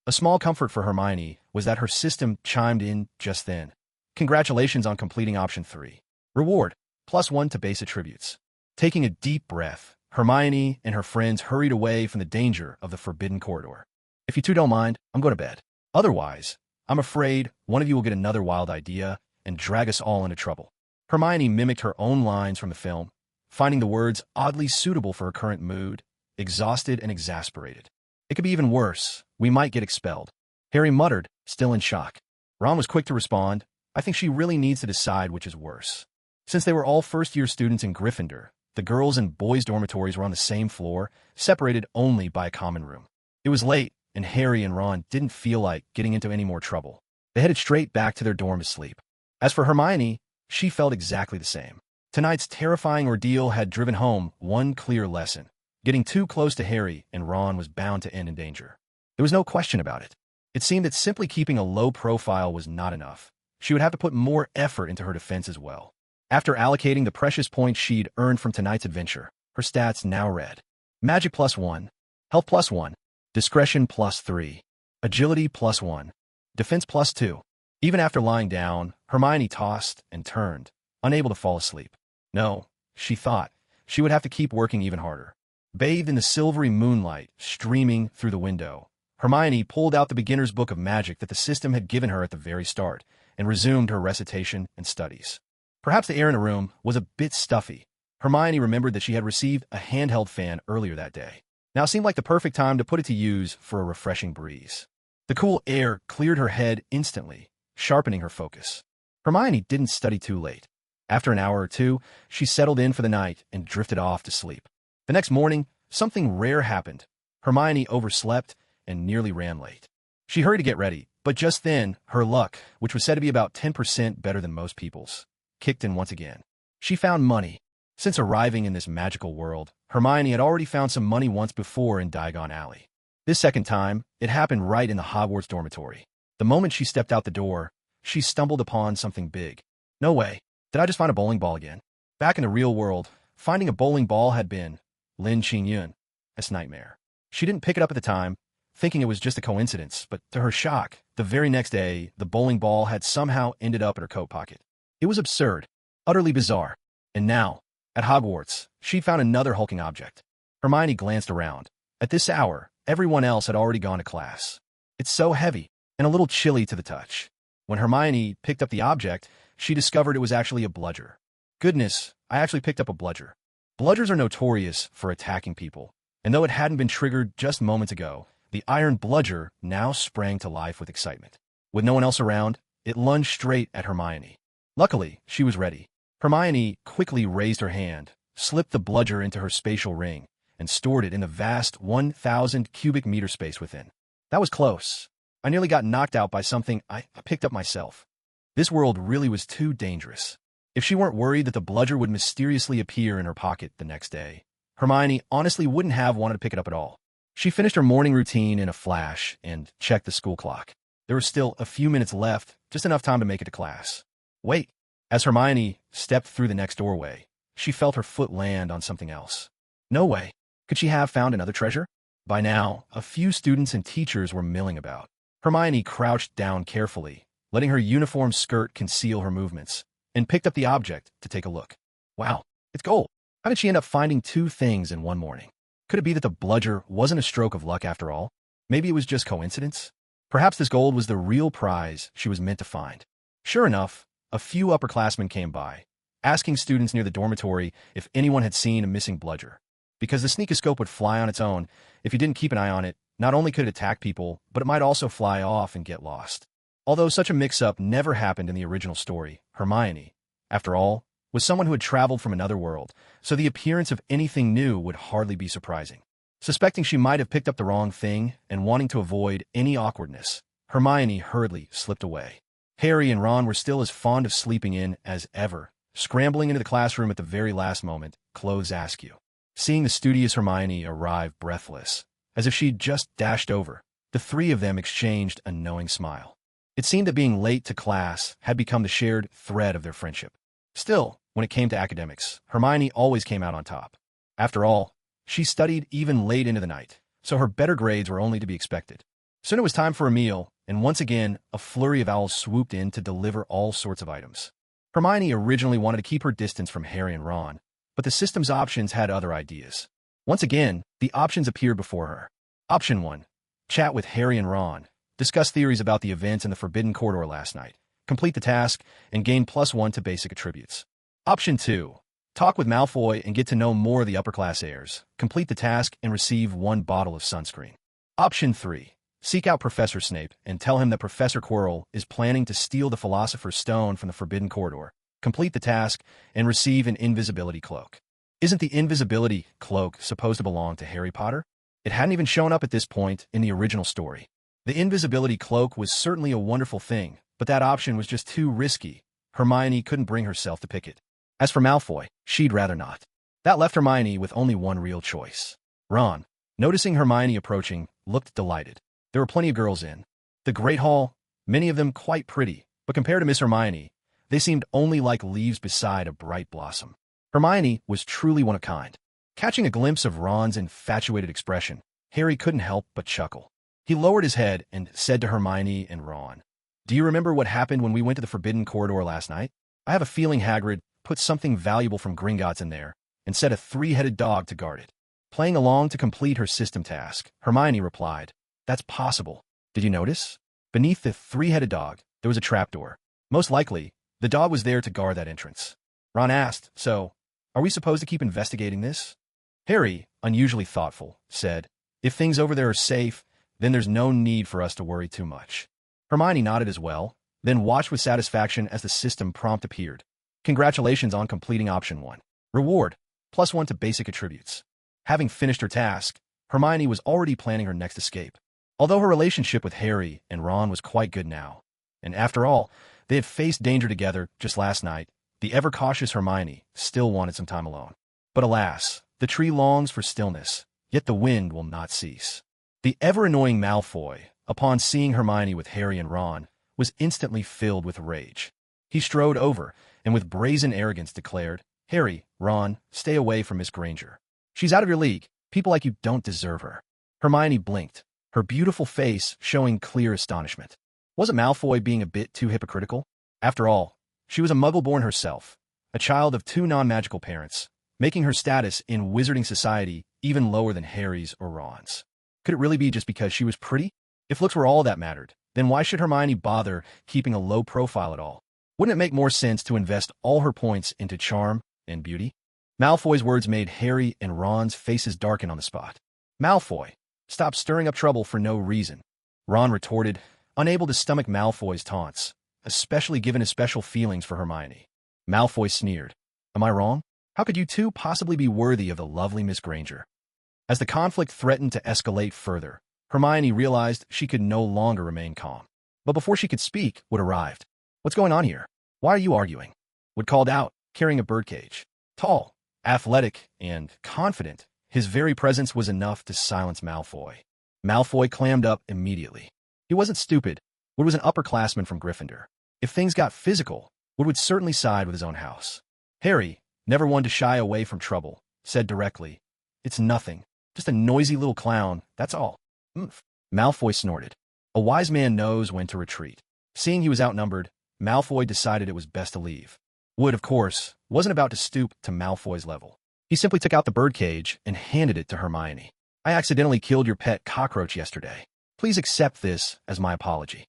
A small comfort for Hermione was that her system chimed in just then. Congratulations on completing option 3. Reward, +1 to base attributes. Taking a deep breath, Hermione and her friends hurried away from the danger of the forbidden corridor. If you two don't mind, I'm going to bed. Otherwise, I'm afraid one of you will get another wild idea and drag us all into trouble. Hermione mimicked her own lines from the film, finding the words oddly suitable for her current mood, exhausted and exasperated. It could be even worse. We might get expelled. Harry muttered, still in shock. Ron was quick to respond. I think she really needs to decide which is worse. Since they were all first-year students in Gryffindor, the girls' and boys' dormitories were on the same floor, separated only by a common room. It was late, and Harry and Ron didn't feel like getting into any more trouble. They headed straight back to their dorm to sleep. As for Hermione, she felt exactly the same. Tonight's terrifying ordeal had driven home one clear lesson. Getting too close to Harry and Ron was bound to end in danger. There was no question about it. It seemed that simply keeping a low profile was not enough. She would have to put more effort into her defense as well. After allocating the precious points she'd earned from tonight's adventure, her stats now read: Magic +1, Health +1, Discretion +3, Agility +1, Defense +2. Even after lying down, Hermione tossed and turned, unable to fall asleep. No, she thought, she would have to keep working even harder. Bathed in the silvery moonlight streaming through the window, Hermione pulled out the beginner's book of magic that the system had given her at the very start and resumed her recitation and studies. Perhaps the air in the room was a bit stuffy. Hermione remembered that she had received a handheld fan earlier that day. Now seemed like the perfect time to put it to use for a refreshing breeze. The cool air cleared her head instantly, sharpening her focus. Hermione didn't study too late. After an hour or two, she settled in for the night and drifted off to sleep. The next morning, something rare happened. Hermione overslept and nearly ran late. She hurried to get ready, but just then, her luck, which was said to be about 10% better than most people's, kicked in once again. She found money. Since arriving in this magical world, Hermione had already found some money once before in Diagon Alley. This second time, it happened right in the Hogwarts dormitory. The moment she stepped out the door, she stumbled upon something big. No way. Did I just find a bowling ball again? Back in the real world, finding a bowling ball had been Lin Qingyun, a nightmare. She didn't pick it up at the time, thinking it was just a coincidence, but to her shock, the very next day, the bowling ball had somehow ended up in her coat pocket. It was absurd, utterly bizarre. And now, at Hogwarts, she found another hulking object. Hermione glanced around. At this hour, everyone else had already gone to class. It's so heavy, and a little chilly to the touch. When Hermione picked up the object, she discovered it was actually a bludger. Goodness, I actually picked up a bludger. Bludgers are notorious for attacking people, and though it hadn't been triggered just moments ago, the iron bludger now sprang to life with excitement. With no one else around, it lunged straight at Hermione. Luckily, she was ready. Hermione quickly raised her hand, slipped the bludger into her spatial ring, and stored it in the vast 1,000 cubic meter space within. That was close. I nearly got knocked out by something I picked up myself. This world really was too dangerous. If she weren't worried that the bludger would mysteriously appear in her pocket the next day, Hermione honestly wouldn't have wanted to pick it up at all. She finished her morning routine in a flash and checked the school clock. There was still a few minutes left, just enough time to make it to class. Wait. As Hermione stepped through the next doorway, she felt her foot land on something else. No way. Could she have found another treasure? By now, a few students and teachers were milling about. Hermione crouched down carefully, letting her uniform skirt conceal her movements, and picked up the object to take a look. Wow, it's gold. How did she end up finding two things in one morning? Could it be that the bludger wasn't a stroke of luck after all? Maybe it was just coincidence? Perhaps this gold was the real prize she was meant to find. Sure enough, a few upperclassmen came by, asking students near the dormitory if anyone had seen a missing bludger. Because the sneakoscope would fly on its own, if you didn't keep an eye on it, not only could it attack people, but it might also fly off and get lost. Although such a mix-up never happened in the original story, Hermione, after all, was someone who had traveled from another world, so the appearance of anything new would hardly be surprising. Suspecting she might have picked up the wrong thing and wanting to avoid any awkwardness, Hermione hurriedly slipped away. Harry and Ron were still as fond of sleeping in as ever, scrambling into the classroom at the very last moment, clothes askew. Seeing the studious Hermione arrive breathless, as if she'd just dashed over, the three of them exchanged a knowing smile. It seemed that being late to class had become the shared thread of their friendship. Still, when it came to academics, Hermione always came out on top. After all, she studied even late into the night, so her better grades were only to be expected. Soon it was time for a meal, and once again, a flurry of owls swooped in to deliver all sorts of items. Hermione originally wanted to keep her distance from Harry and Ron, but the system's options had other ideas. Once again, the options appeared before her. Option 1. Chat with Harry and Ron. Discuss theories about the events in the Forbidden Corridor last night. Complete the task, and gain +1 to basic attributes. Option 2. Talk with Malfoy and get to know more of the upper-class heirs. Complete the task and receive 1 bottle of sunscreen. Option 3. Seek out Professor Snape and tell him that Professor Quirrell is planning to steal the Philosopher's Stone from the Forbidden Corridor. Complete the task and receive an invisibility cloak. Isn't the invisibility cloak supposed to belong to Harry Potter? It hadn't even shown up at this point in the original story. The invisibility cloak was certainly a wonderful thing, but that option was just too risky. Hermione couldn't bring herself to pick it. As for Malfoy, she'd rather not. That left Hermione with only one real choice. Ron, noticing Hermione approaching, looked delighted. There were plenty of girls in the Great Hall, many of them quite pretty, but compared to Miss Hermione, they seemed only like leaves beside a bright blossom. Hermione was truly one of a kind. Catching a glimpse of Ron's infatuated expression, Harry couldn't help but chuckle. He lowered his head and said to Hermione and Ron, "Do you remember what happened when we went to the Forbidden Corridor last night? I have a feeling Hagrid put something valuable from Gringotts in there and set a 3-headed dog to guard it." Playing along to complete her system task, Hermione replied, "That's possible. Did you notice? Beneath the 3-headed dog, there was a trapdoor. Most likely, the dog was there to guard that entrance." Ron asked, "So, are we supposed to keep investigating this?" Harry, unusually thoughtful, said, "If things over there are safe, then there's no need for us to worry too much." Hermione nodded as well, then watched with satisfaction as the system prompt appeared. "Congratulations on completing option 1. Reward, +1 to basic attributes." Having finished her task, Hermione was already planning her next escape. Although her relationship with Harry and Ron was quite good now, and after all, they had faced danger together just last night, the ever-cautious Hermione still wanted some time alone. But alas, the tree longs for stillness, yet the wind will not cease. The ever-annoying Malfoy, upon seeing Hermione with Harry and Ron, was instantly filled with rage. He strode over and with brazen arrogance declared, "Harry, Ron, stay away from Miss Granger. She's out of your league. People like you don't deserve her." Hermione blinked, her beautiful face showing clear astonishment. Wasn't Malfoy being a bit too hypocritical? After all, she was a Muggle-born herself, a child of 2 non-magical parents, making her status in wizarding society even lower than Harry's or Ron's. Could it really be just because she was pretty? If looks were all that mattered, then why should Hermione bother keeping a low profile at all? Wouldn't it make more sense to invest all her points into charm and beauty? Malfoy's words made Harry and Ron's faces darken on the spot. "Malfoy, stop stirring up trouble for no reason," Ron retorted, unable to stomach Malfoy's taunts, especially given his special feelings for Hermione. Malfoy sneered, "Am I wrong? How could you two possibly be worthy of the lovely Miss Granger?" As the conflict threatened to escalate further, Hermione realized she could no longer remain calm. But before she could speak, Wood arrived. "What's going on here? Why are you arguing?" Wood called out, carrying a birdcage. Tall, athletic, and confident, his very presence was enough to silence Malfoy. Malfoy clammed up immediately. He wasn't stupid. Wood was an upperclassman from Gryffindor. If things got physical, Wood would certainly side with his own house. Harry, never one to shy away from trouble, said directly, "It's nothing. Just a noisy little clown, that's all." "Oomph." Malfoy snorted. A wise man knows when to retreat. Seeing he was outnumbered, Malfoy decided it was best to leave. Wood, of course, wasn't about to stoop to Malfoy's level. He simply took out the birdcage and handed it to Hermione. "I accidentally killed your pet cockroach yesterday. Please accept this as my apology."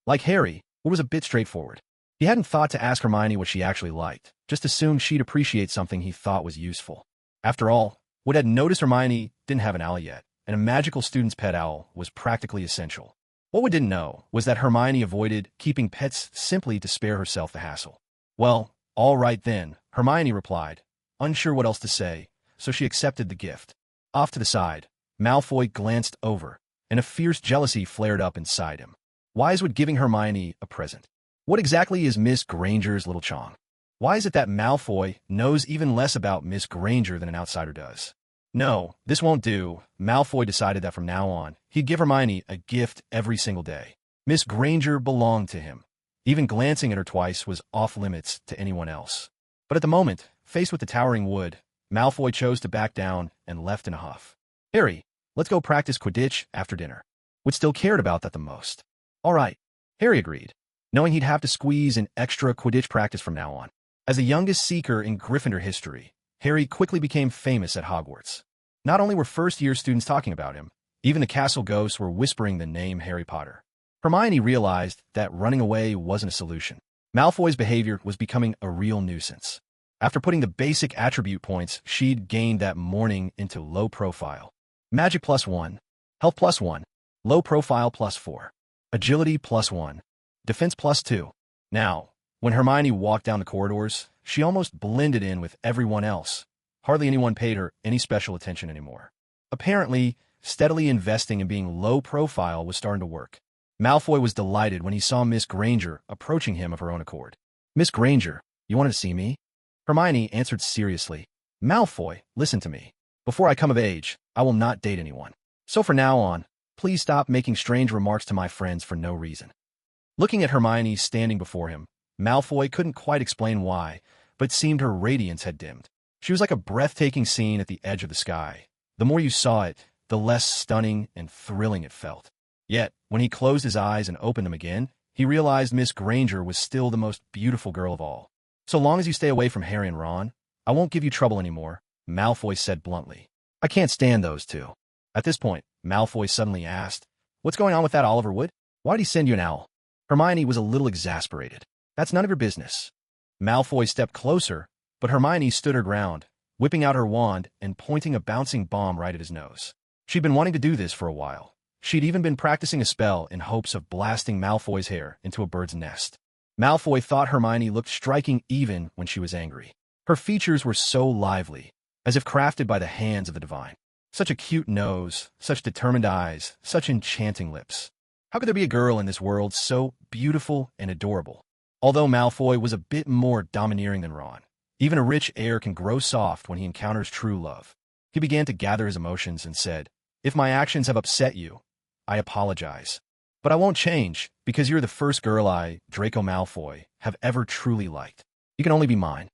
Like Harry, Wood was a bit straightforward. He hadn't thought to ask Hermione what she actually liked, just assumed she'd appreciate something he thought was useful. After all, Wood had noticed Hermione didn't have an owl yet, and a magical student's pet owl was practically essential. What Wood didn't know was that Hermione avoided keeping pets simply to spare herself the hassle. "Well, all right then," Hermione replied, unsure what else to say, so she accepted the gift. Off to the side, Malfoy glanced over, and a fierce jealousy flared up inside him. Why is Wood giving Hermione a present? What exactly is Miss Granger's little Chong? Why is it that Malfoy knows even less about Miss Granger than an outsider does? No, this won't do. Malfoy decided that from now on, he'd give Hermione a gift every single day. Miss Granger belonged to him. Even glancing at her twice was off-limits to anyone else. But at the moment, faced with the towering Wood, Malfoy chose to back down and left in a huff. Harry, let's go practice Quidditch after dinner. Wood still cared about that the most. All right, Harry agreed, knowing he'd have to squeeze in extra Quidditch practice from now on. As the youngest Seeker in Gryffindor history, Harry quickly became famous at Hogwarts. Not only were first-year students talking about him, even the castle ghosts were whispering the name Harry Potter. Hermione realized that running away wasn't a solution. Malfoy's behavior was becoming a real nuisance. After putting the basic attribute points she'd gained that morning into low profile. Magic +1, Health +1, Low profile +4, Agility +1, Defense +2. Now, when Hermione walked down the corridors, she almost blended in with everyone else. Hardly anyone paid her any special attention anymore. Apparently, steadily investing in being low profile was starting to work. Malfoy was delighted when he saw Miss Granger approaching him of her own accord. Miss Granger, you wanted to see me? Hermione answered seriously. Malfoy, listen to me. Before I come of age, I will not date anyone. So from now on, please stop making strange remarks to my friends for no reason. Looking at Hermione standing before him, Malfoy couldn't quite explain why, but it seemed her radiance had dimmed. She was like a breathtaking scene at the edge of the sky. The more you saw it, the less stunning and thrilling it felt. Yet, when he closed his eyes and opened them again, he realized Miss Granger was still the most beautiful girl of all. So long as you stay away from Harry and Ron, I won't give you trouble anymore, Malfoy said bluntly. I can't stand those two. At this point, Malfoy suddenly asked, What's going on with that Oliver Wood? Why did he send you an owl? Hermione was a little exasperated. That's none of your business. Malfoy stepped closer, but Hermione stood her ground, whipping out her wand and pointing a bouncing bomb right at his nose. She'd been wanting to do this for a while. She'd even been practicing a spell in hopes of blasting Malfoy's hair into a bird's nest. Malfoy thought Hermione looked striking even when she was angry. Her features were so lively, as if crafted by the hands of the divine. Such a cute nose, such determined eyes, such enchanting lips. How could there be a girl in this world so beautiful and adorable? Although Malfoy was a bit more domineering than Ron, even a rich heir can grow soft when he encounters true love. He began to gather his emotions and said, If my actions have upset you, I apologize. But I won't change, because you're the first girl I, Draco Malfoy, have ever truly liked. You can only be mine.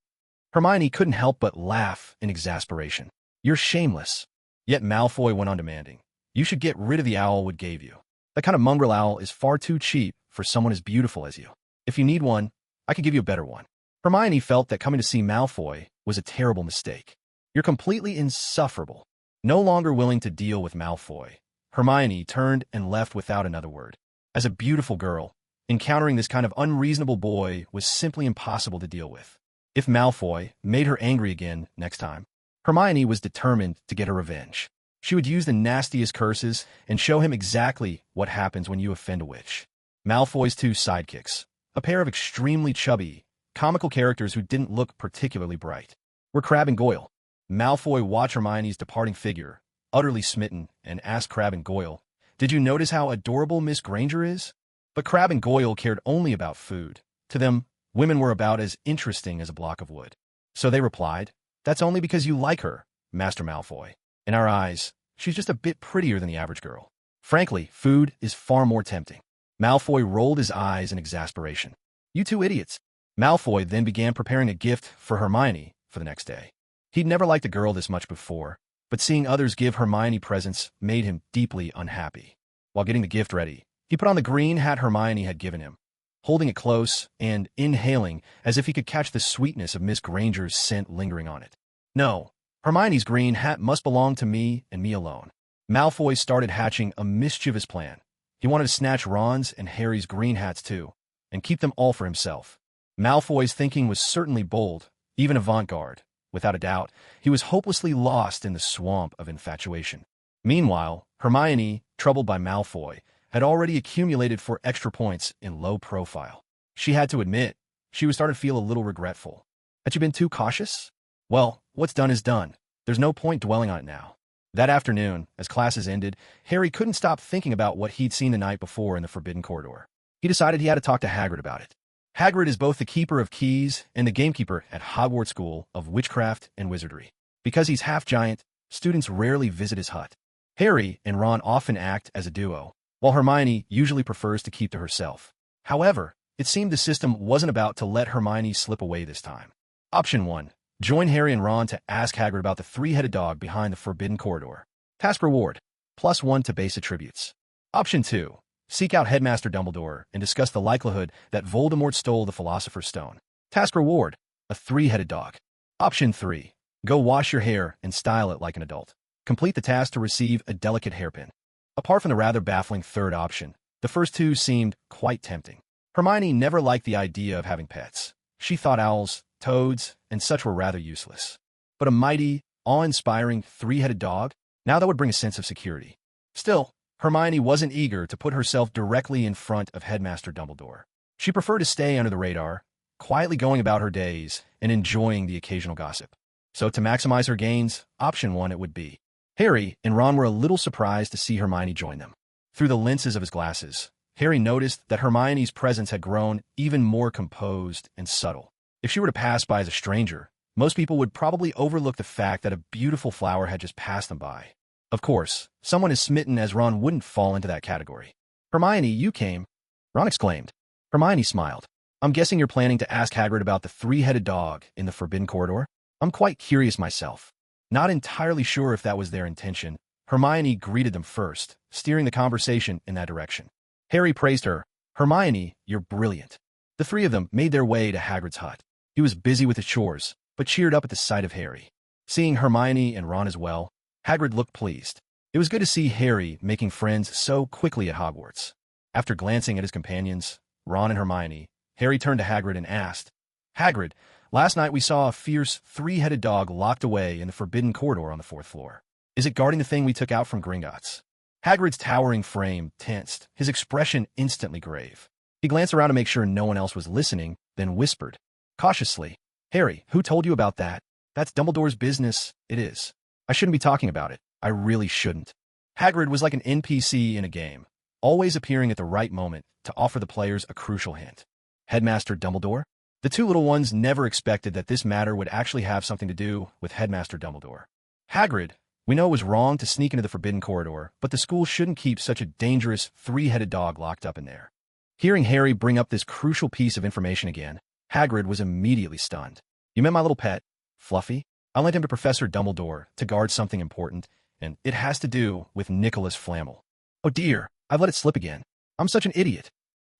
Hermione couldn't help but laugh in exasperation. You're shameless. Yet Malfoy went on demanding. You should get rid of the owl Wood gave you. That kind of mongrel owl is far too cheap for someone as beautiful as you. If you need one, I could give you a better one. Hermione felt that coming to see Malfoy was a terrible mistake. You're completely insufferable. No longer willing to deal with Malfoy, Hermione turned and left without another word. As a beautiful girl, encountering this kind of unreasonable boy was simply impossible to deal with. If Malfoy made her angry again next time, Hermione was determined to get her revenge. She would use the nastiest curses and show him exactly what happens when you offend a witch. Malfoy's two sidekicks, a pair of extremely chubby, comical characters who didn't look particularly bright, were Crabbe and Goyle. Malfoy watched Hermione's departing figure, utterly smitten, and asked Crabbe and Goyle, Did you notice how adorable Miss Granger is? But Crabbe and Goyle cared only about food. To them, women were about as interesting as a block of wood. So they replied, That's only because you like her, Master Malfoy. In our eyes, she's just a bit prettier than the average girl. Frankly, food is far more tempting. Malfoy rolled his eyes in exasperation. You two idiots. Malfoy then began preparing a gift for Hermione for the next day. He'd never liked a girl this much before, but seeing others give Hermione presents made him deeply unhappy. While getting the gift ready, he put on the green hat Hermione had given him, holding it close and inhaling as if he could catch the sweetness of Miss Granger's scent lingering on it. No, Hermione's green hat must belong to me and me alone. Malfoy started hatching a mischievous plan. He wanted to snatch Ron's and Harry's green hats too, and keep them all for himself. Malfoy's thinking was certainly bold, even avant-garde. Without a doubt, he was hopelessly lost in the swamp of infatuation. Meanwhile, Hermione, troubled by Malfoy, had already accumulated 4 extra points in low profile. She had to admit, she was starting to feel a little regretful. Had she been too cautious? Well, what's done is done. There's no point dwelling on it now. That afternoon, as classes ended, Harry couldn't stop thinking about what he'd seen the night before in the Forbidden Corridor. He decided he had to talk to Hagrid about it. Hagrid is both the keeper of keys and the gamekeeper at Hogwarts School of Witchcraft and Wizardry. Because he's half-giant, students rarely visit his hut. Harry and Ron often act as a duo, while Hermione usually prefers to keep to herself. However, it seemed the system wasn't about to let Hermione slip away this time. Option 1. Join Harry and Ron to ask Hagrid about the three-headed dog behind the Forbidden Corridor. Task reward, +1 to base attributes. Option 2. Seek out Headmaster Dumbledore and discuss the likelihood that Voldemort stole the Philosopher's Stone. Task reward, a three-headed dog. Option 3. Go wash your hair and style it like an adult. Complete the task to receive a delicate hairpin. Apart from the rather baffling third option, the first two seemed quite tempting. Hermione never liked the idea of having pets. She thought owls, toads, and such were rather useless. But a mighty, awe-inspiring three-headed dog? Now that would bring a sense of security. Still, Hermione wasn't eager to put herself directly in front of Headmaster Dumbledore. She preferred to stay under the radar, quietly going about her days and enjoying the occasional gossip. So to maximize her gains, option 1 it would be. Harry and Ron were a little surprised to see Hermione join them. Through the lenses of his glasses, Harry noticed that Hermione's presence had grown even more composed and subtle. If she were to pass by as a stranger, most people would probably overlook the fact that a beautiful flower had just passed them by. Of course, someone as smitten as Ron wouldn't fall into that category. Hermione, you came, Ron exclaimed. Hermione smiled. I'm guessing you're planning to ask Hagrid about the three-headed dog in the Forbidden Corridor? I'm quite curious myself. Not entirely sure if that was their intention, Hermione greeted them first, steering the conversation in that direction. Harry praised her. Hermione, you're brilliant. The three of them made their way to Hagrid's hut. He was busy with his chores, but cheered up at the sight of Harry. Seeing Hermione and Ron as well, Hagrid looked pleased. It was good to see Harry making friends so quickly at Hogwarts. After glancing at his companions, Ron and Hermione, Harry turned to Hagrid and asked, Hagrid, last night we saw a fierce three-headed dog locked away in the Forbidden Corridor on the 4th floor. Is it guarding the thing we took out from Gringotts? Hagrid's towering frame tensed, his expression instantly grave. He glanced around to make sure no one else was listening, then whispered, cautiously, Harry, who told you about that? That's Dumbledore's business, it is. I shouldn't be talking about it. I really shouldn't. Hagrid was like an NPC in a game, always appearing at the right moment to offer the players a crucial hint. Headmaster Dumbledore? The two little ones never expected that this matter would actually have something to do with Headmaster Dumbledore. Hagrid, we know it was wrong to sneak into the Forbidden Corridor, but the school shouldn't keep such a dangerous three-headed dog locked up in there. Hearing Harry bring up this crucial piece of information again, Hagrid was immediately stunned. You met my little pet, Fluffy? I lent him to Professor Dumbledore to guard something important, and it has to do with Nicholas Flamel. Oh dear, I've let it slip again. I'm such an idiot.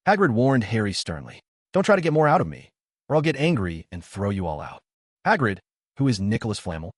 Hagrid warned Harry sternly. Don't try to get more out of me, or I'll get angry and throw you all out. Hagrid, who is Nicholas Flamel?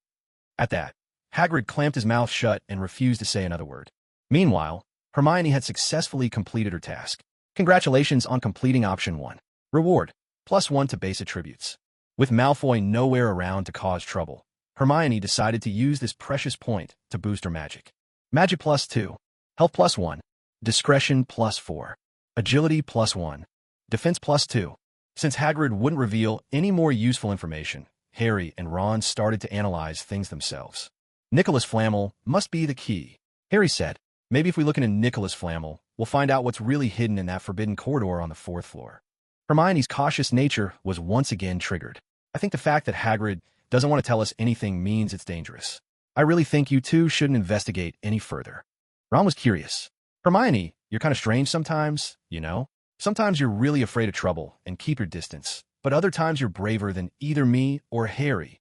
At that, Hagrid clamped his mouth shut and refused to say another word. Meanwhile, Hermione had successfully completed her task. Congratulations on completing option 1. Reward, +1 to base attributes. With Malfoy nowhere around to cause trouble, Hermione decided to use this precious point to boost her magic. Magic +2, Health +1, Discretion +4, Agility +1, Defense +2. Since Hagrid wouldn't reveal any more useful information, Harry and Ron started to analyze things themselves. Nicholas Flamel must be the key, Harry said. Maybe if we look into Nicholas Flamel, we'll find out what's really hidden in that Forbidden Corridor on the 4th floor. Hermione's cautious nature was once again triggered. I think the fact that Hagrid doesn't want to tell us anything means it's dangerous. I really think you two shouldn't investigate any further. Ron was curious. Hermione, you're kind of strange sometimes, you know? Sometimes you're really afraid of trouble and keep your distance, but other times you're braver than either me or Harry.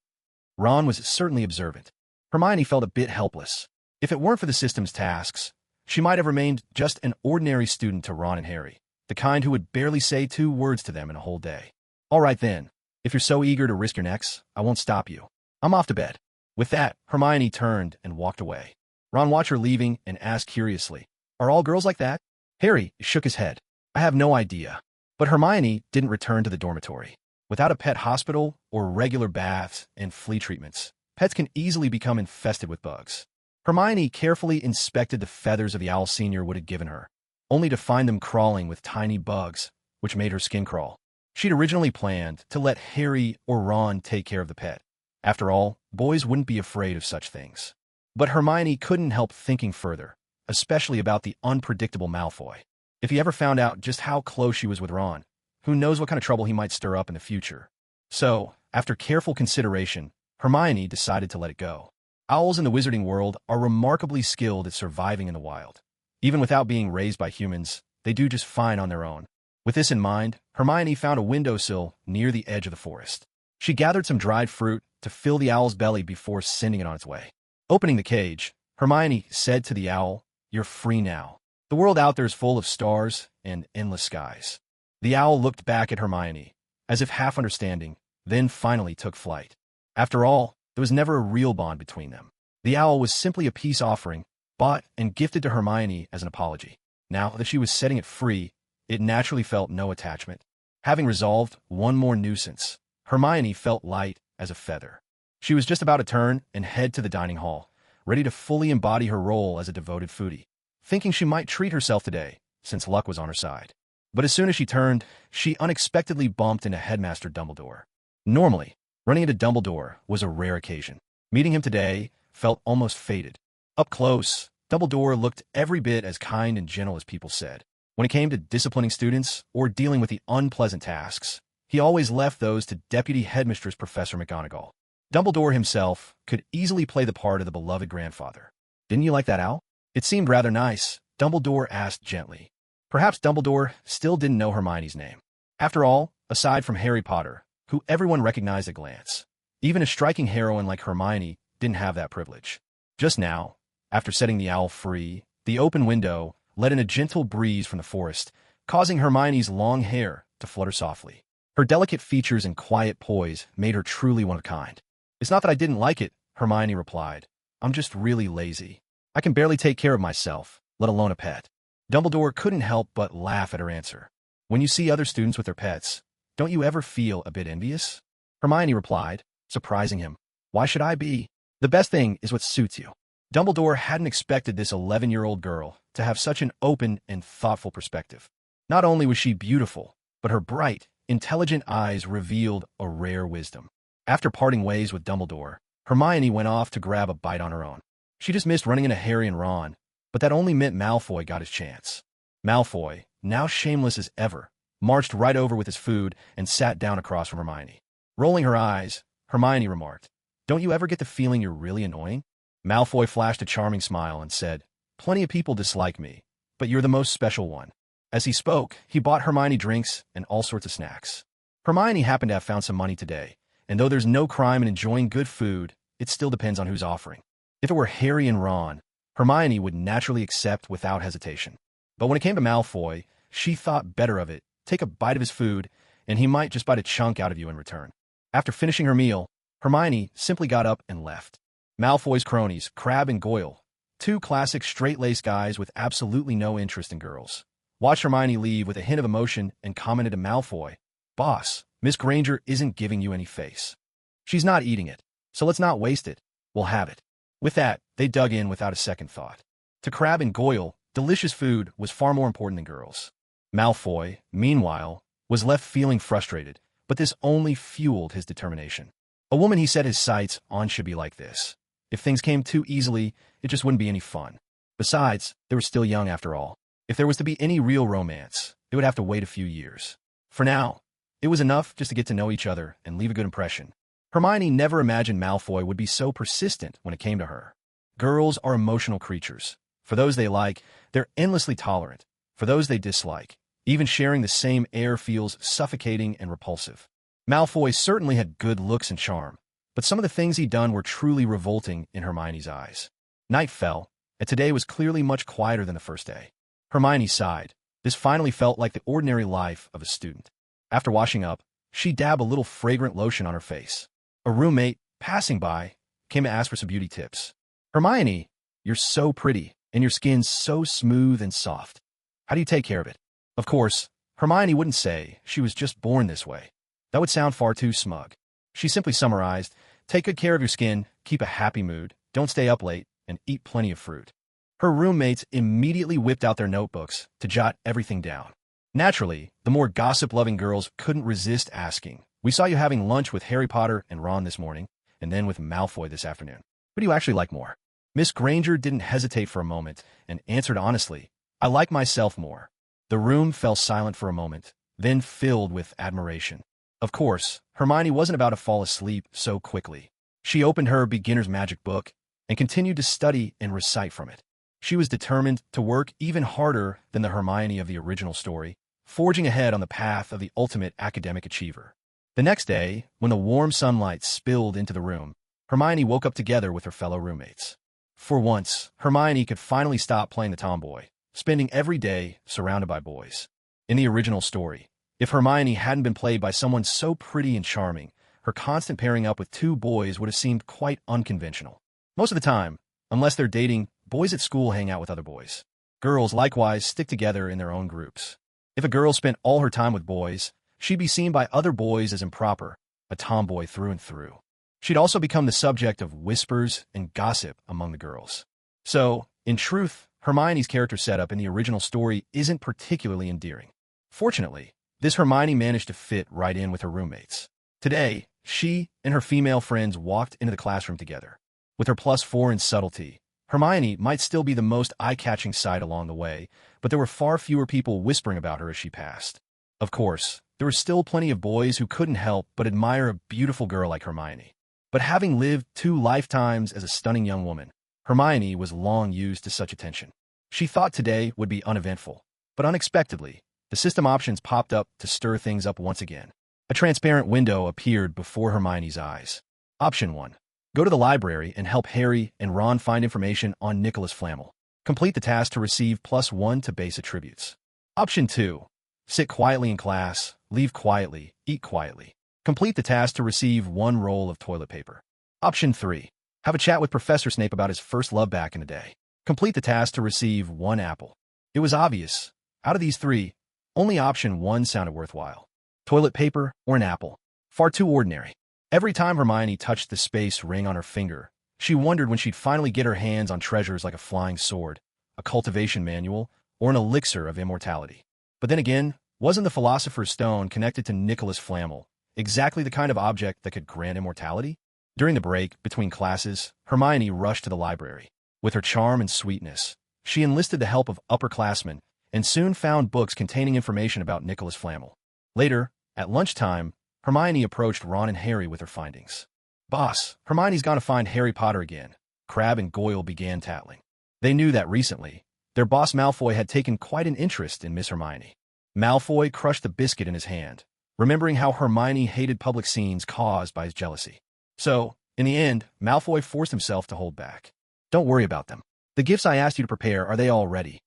Ron was certainly observant. Hermione felt a bit helpless. If it weren't for the system's tasks, she might have remained just an ordinary student to Ron and Harry, the kind who would barely say 2 words to them in a whole day. All right then, if you're so eager to risk your necks, I won't stop you. I'm off to bed. With that, Hermione turned and walked away. Ron watched her leaving and asked curiously, Are all girls like that? Harry shook his head. I have no idea. But Hermione didn't return to the dormitory. Without a pet hospital or regular baths and flea treatments, pets can easily become infested with bugs. Hermione carefully inspected the feathers of the owl senior would have given her, only to find them crawling with tiny bugs, which made her skin crawl. She'd originally planned to let Harry or Ron take care of the pet. After all, boys wouldn't be afraid of such things. But Hermione couldn't help thinking further, especially about the unpredictable Malfoy. If he ever found out just how close she was with Ron, who knows what kind of trouble he might stir up in the future. So, after careful consideration, Hermione decided to let it go. Owls in the wizarding world are remarkably skilled at surviving in the wild. Even without being raised by humans, they do just fine on their own. With this in mind, Hermione found a windowsill near the edge of the forest. She gathered some dried fruit to fill the owl's belly before sending it on its way. Opening the cage, Hermione said to the owl, "You're free now. The world out there is full of stars and endless skies." The owl looked back at Hermione, as if half understanding, then finally took flight. After all, there was never a real bond between them. The owl was simply a peace offering, bought and gifted to Hermione as an apology. Now that she was setting it free, it naturally felt no attachment. Having resolved one more nuisance, Hermione felt light as a feather. She was just about to turn and head to the dining hall, ready to fully embody her role as a devoted foodie, thinking she might treat herself today, since luck was on her side. But as soon as she turned, she unexpectedly bumped into Headmaster Dumbledore. Normally, running into Dumbledore was a rare occasion. Meeting him today felt almost fated. Up close, Dumbledore looked every bit as kind and gentle as people said. When it came to disciplining students or dealing with the unpleasant tasks, he always left those to Deputy Headmistress Professor McGonagall. Dumbledore himself could easily play the part of the beloved grandfather. "Didn't you like that owl?" "It seemed rather nice," Dumbledore asked gently. Perhaps Dumbledore still didn't know Hermione's name. After all, aside from Harry Potter, who everyone recognized at a glance, even a striking heroine like Hermione didn't have that privilege. Just now, after setting the owl free, the open window let in a gentle breeze from the forest, causing Hermione's long hair to flutter softly. Her delicate features and quiet poise made her truly one of a kind. "It's not that I didn't like it," Hermione replied. "I'm just really lazy. I can barely take care of myself, let alone a pet." Dumbledore couldn't help but laugh at her answer. "When you see other students with their pets, don't you ever feel a bit envious?" Hermione replied, surprising him. "Why should I be? The best thing is what suits you." Dumbledore hadn't expected this 11-year-old girl to have such an open and thoughtful perspective. Not only was she beautiful, but her bright, intelligent eyes revealed a rare wisdom. After parting ways with Dumbledore, Hermione went off to grab a bite on her own. She just missed running into Harry and Ron, but that only meant Malfoy got his chance. Malfoy, now shameless as ever, marched right over with his food and sat down across from Hermione. Rolling her eyes, Hermione remarked, "Don't you ever get the feeling you're really annoying?" Malfoy flashed a charming smile and said, "Plenty of people dislike me, but you're the most special one." As he spoke, he bought Hermione drinks and all sorts of snacks. Hermione happened to have found some money today, and though there's no crime in enjoying good food, it still depends on who's offering. If it were Harry and Ron, Hermione would naturally accept without hesitation. But when it came to Malfoy, she thought better of it. Take a bite of his food, and he might just bite a chunk out of you in return. After finishing her meal, Hermione simply got up and left. Malfoy's cronies, Crabbe and Goyle, two classic straight-laced guys with absolutely no interest in girls, watched Hermione leave with a hint of emotion and commented to Malfoy, "Boss, Miss Granger isn't giving you any face. She's not eating it, so let's not waste it. We'll have it." With that, they dug in without a second thought. To Crabbe and Goyle, delicious food was far more important than girls. Malfoy, meanwhile, was left feeling frustrated, but this only fueled his determination. A woman he set his sights on should be like this. If things came too easily, it just wouldn't be any fun. Besides, they were still young after all. If there was to be any real romance, it would have to wait a few years. For now, it was enough just to get to know each other and leave a good impression. Hermione never imagined Malfoy would be so persistent when it came to her. Girls are emotional creatures. For those they like, they're endlessly tolerant. For those they dislike, even sharing the same air feels suffocating and repulsive. Malfoy certainly had good looks and charm, but some of the things he'd done were truly revolting in Hermione's eyes. Night fell, and today was clearly much quieter than the first day. Hermione sighed. This finally felt like the ordinary life of a student. After washing up, she dabbed a little fragrant lotion on her face. A roommate, passing by, came to ask for some beauty tips. "Hermione, you're so pretty, and your skin's so smooth and soft. How do you take care of it?" Of course, Hermione wouldn't say she was just born this way. That would sound far too smug. She simply summarized, "Take good care of your skin, keep a happy mood, don't stay up late, and eat plenty of fruit." Her roommates immediately whipped out their notebooks to jot everything down. Naturally, the more gossip-loving girls couldn't resist asking, "We saw you having lunch with Harry Potter and Ron this morning, and then with Malfoy this afternoon. Who do you actually like more?" Miss Granger didn't hesitate for a moment and answered honestly, "I like myself more." The room fell silent for a moment, then filled with admiration. Of course, Hermione wasn't about to fall asleep so quickly. She opened her beginner's magic book and continued to study and recite from it. She was determined to work even harder than the Hermione of the original story, forging ahead on the path of the ultimate academic achiever. The next day, when the warm sunlight spilled into the room, Hermione woke up together with her fellow roommates. For once, Hermione could finally stop playing the tomboy, spending every day surrounded by boys. In the original story, if Hermione hadn't been played by someone so pretty and charming, her constant pairing up with two boys would have seemed quite unconventional. Most of the time, unless they're dating, boys at school hang out with other boys. Girls likewise stick together in their own groups. If a girl spent all her time with boys, she'd be seen by other boys as improper, a tomboy through and through. She'd also become the subject of whispers and gossip among the girls. So, in truth, Hermione's character setup in the original story isn't particularly endearing. Fortunately, this Hermione managed to fit right in with her roommates. Today, she and her female friends walked into the classroom together. With her +4 in subtlety, Hermione might still be the most eye-catching sight along the way, but there were far fewer people whispering about her as she passed. Of course, there were still plenty of boys who couldn't help but admire a beautiful girl like Hermione. But having lived 2 lifetimes as a stunning young woman, Hermione was long used to such attention. She thought today would be uneventful, but unexpectedly, the system options popped up to stir things up once again. A transparent window appeared before Hermione's eyes. Option 1. Go to the library and help Harry and Ron find information on Nicholas Flamel. Complete the task to receive +1 to base attributes. Option 2. Sit quietly in class, leave quietly, eat quietly. Complete the task to receive 1 roll of toilet paper. Option 3. Have a chat with Professor Snape about his first love back in the day. Complete the task to receive 1 apple. It was obvious. Out of these 3, only option 1 sounded worthwhile. Toilet paper or an apple. Far too ordinary. Every time Hermione touched the space ring on her finger, she wondered when she'd finally get her hands on treasures like a flying sword, a cultivation manual, or an elixir of immortality. But then again, wasn't the Philosopher's Stone connected to Nicholas Flamel exactly the kind of object that could grant immortality? During the break between classes, Hermione rushed to the library. With her charm and sweetness, she enlisted the help of upperclassmen and soon found books containing information about Nicholas Flamel. Later, at lunchtime, Hermione approached Ron and Harry with her findings. "Boss, Hermione's gone to find Harry Potter again." Crabbe and Goyle began tattling. They knew that recently, their boss Malfoy had taken quite an interest in Miss Hermione. Malfoy crushed the biscuit in his hand, remembering how Hermione hated public scenes caused by his jealousy. So, in the end, Malfoy forced himself to hold back. "Don't worry about them. The gifts I asked you to prepare, are they all ready?"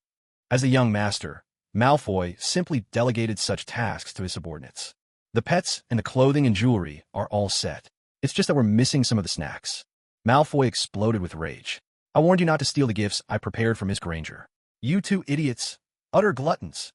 As the young master, Malfoy simply delegated such tasks to his subordinates. "The pets and the clothing and jewelry are all set. It's just that we're missing some of the snacks." Malfoy exploded with rage. "I warned you not to steal the gifts I prepared for Miss Granger. You 2 idiots, utter gluttons."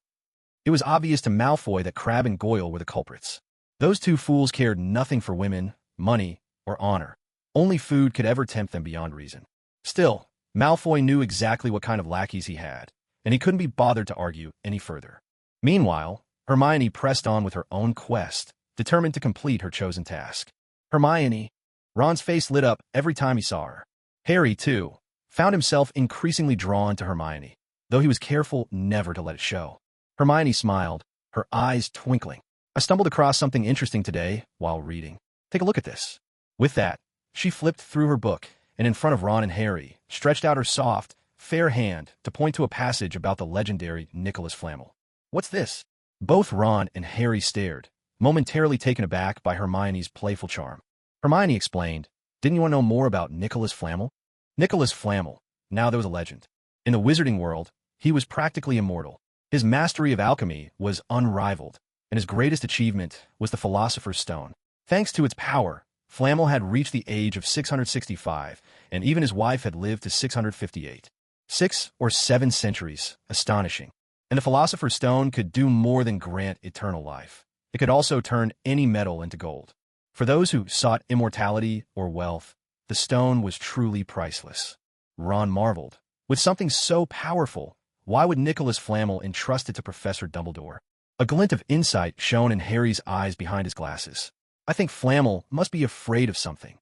It was obvious to Malfoy that Crabbe and Goyle were the culprits. Those 2 fools cared nothing for women, money, or honor. Only food could ever tempt them beyond reason. Still, Malfoy knew exactly what kind of lackeys he had, and he couldn't be bothered to argue any further. Meanwhile, Hermione pressed on with her own quest, determined to complete her chosen task. "Hermione." Ron's face lit up every time he saw her. Harry, too, found himself increasingly drawn to Hermione, though he was careful never to let it show. Hermione smiled, her eyes twinkling. "I stumbled across something interesting today while reading. Take a look at this." With that, she flipped through her book, and in front of Ron and Harry, stretched out her soft, fair hand to point to a passage about the legendary Nicholas Flamel. "What's this?" Both Ron and Harry stared, momentarily taken aback by Hermione's playful charm. Hermione explained, "Didn't you want to know more about Nicholas Flamel?" Nicholas Flamel, now there was a legend. In the wizarding world, he was practically immortal. His mastery of alchemy was unrivaled, and his greatest achievement was the Philosopher's Stone. Thanks to its power, Flamel had reached the age of 665, and even his wife had lived to 658. 6 or 7 centuries, astonishing. And the Philosopher's Stone could do more than grant eternal life. It could also turn any metal into gold. For those who sought immortality or wealth, the stone was truly priceless. Ron marveled. With something so powerful, why would Nicholas Flamel entrust it to Professor Dumbledore? A glint of insight shone in Harry's eyes behind his glasses. "I think Flamel must be afraid of something.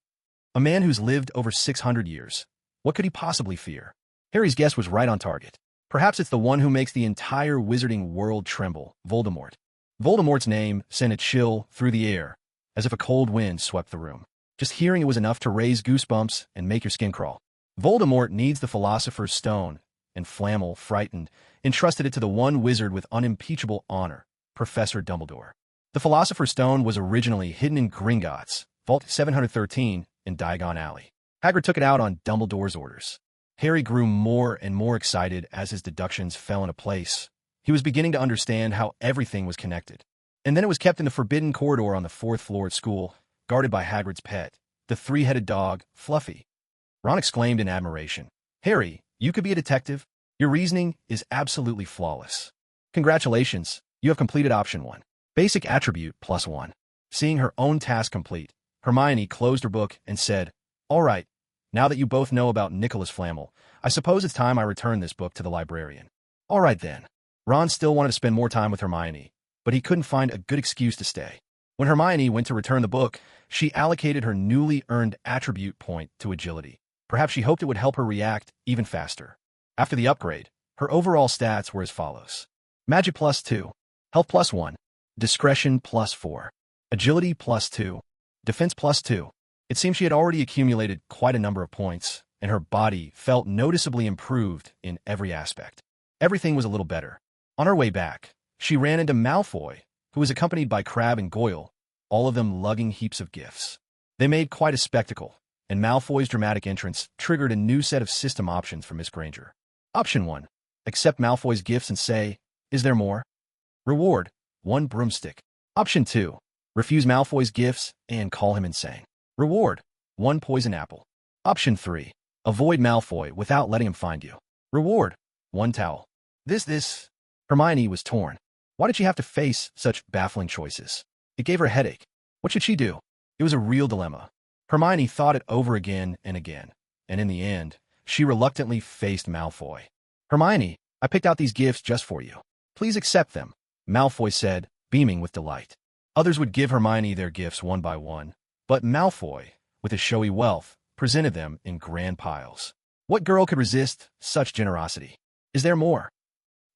A man who's lived over 600 years. What could he possibly fear? Harry's guess was right on target. Perhaps it's the one who makes the entire wizarding world tremble, Voldemort. Voldemort's name sent a chill through the air, as if a cold wind swept the room. Just hearing it was enough to raise goosebumps and make your skin crawl. Voldemort needs the Philosopher's Stone, and Flammel, frightened, entrusted it to the one wizard with unimpeachable honor, Professor Dumbledore. The Philosopher's Stone was originally hidden in Gringotts, Vault 713, in Diagon Alley. Hagrid took it out on Dumbledore's orders. Harry grew more and more excited as his deductions fell into place. He was beginning to understand how everything was connected. And then it was kept in the forbidden corridor on the 4th floor at school, guarded by Hagrid's pet, the three-headed dog, Fluffy. Ron exclaimed in admiration, "Harry, you could be a detective. Your reasoning is absolutely flawless. Congratulations, you have completed option 1. Basic attribute +1. Seeing her own task complete, Hermione closed her book and said, "All right, now that you both know about Nicholas Flamel, I suppose it's time I return this book to the librarian." All right then. Ron still wanted to spend more time with Hermione, but he couldn't find a good excuse to stay. When Hermione went to return the book, she allocated her newly earned attribute point to agility. Perhaps she hoped it would help her react even faster. After the upgrade, her overall stats were as follows. Magic +2, Health +1, Discretion +4, Agility +2, Defense +2. It seemed she had already accumulated quite a number of points, and her body felt noticeably improved in every aspect. Everything was a little better. On her way back, she ran into Malfoy, who was accompanied by Crabbe and Goyle, all of them lugging heaps of gifts. They made quite a spectacle, and Malfoy's dramatic entrance triggered a new set of system options for Miss Granger. Option 1. Accept Malfoy's gifts and say, "Is there more?" Reward: 1 broomstick. Option 2. Refuse Malfoy's gifts and call him insane. Reward: 1 poison apple. Option 3. Avoid Malfoy without letting him find you. Reward: 1 towel. Hermione was torn. Why did she have to face such baffling choices? It gave her a headache. What should she do? It was a real dilemma. Hermione thought it over again and again, and in the end, she reluctantly faced Malfoy. "Hermione, I picked out these gifts just for you. Please accept them," Malfoy said, beaming with delight. Others would give Hermione their gifts one by one, but Malfoy, with his showy wealth, presented them in grand piles. What girl could resist such generosity? "Is there more?"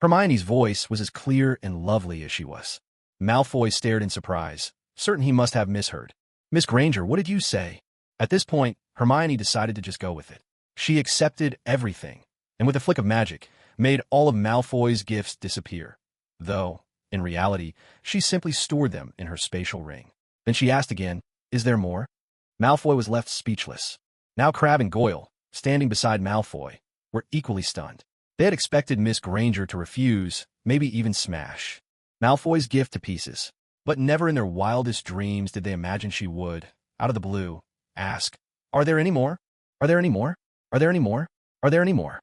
Hermione's voice was as clear and lovely as she was. Malfoy stared in surprise, certain he must have misheard. "Miss Granger, what did you say?" At this point, Hermione decided to just go with it. She accepted everything, and with a flick of magic, made all of Malfoy's gifts disappear. Though, in reality, she simply stored them in her spatial ring. Then she asked again, "Is there more?" Malfoy was left speechless. Now Crabbe and Goyle, standing beside Malfoy, were equally stunned. They had expected Miss Granger to refuse, maybe even smash Malfoy's gift to pieces. But never in their wildest dreams did they imagine she would, out of the blue, ask, "Are there any more? Are there any more? Are there any more? Are there any more?"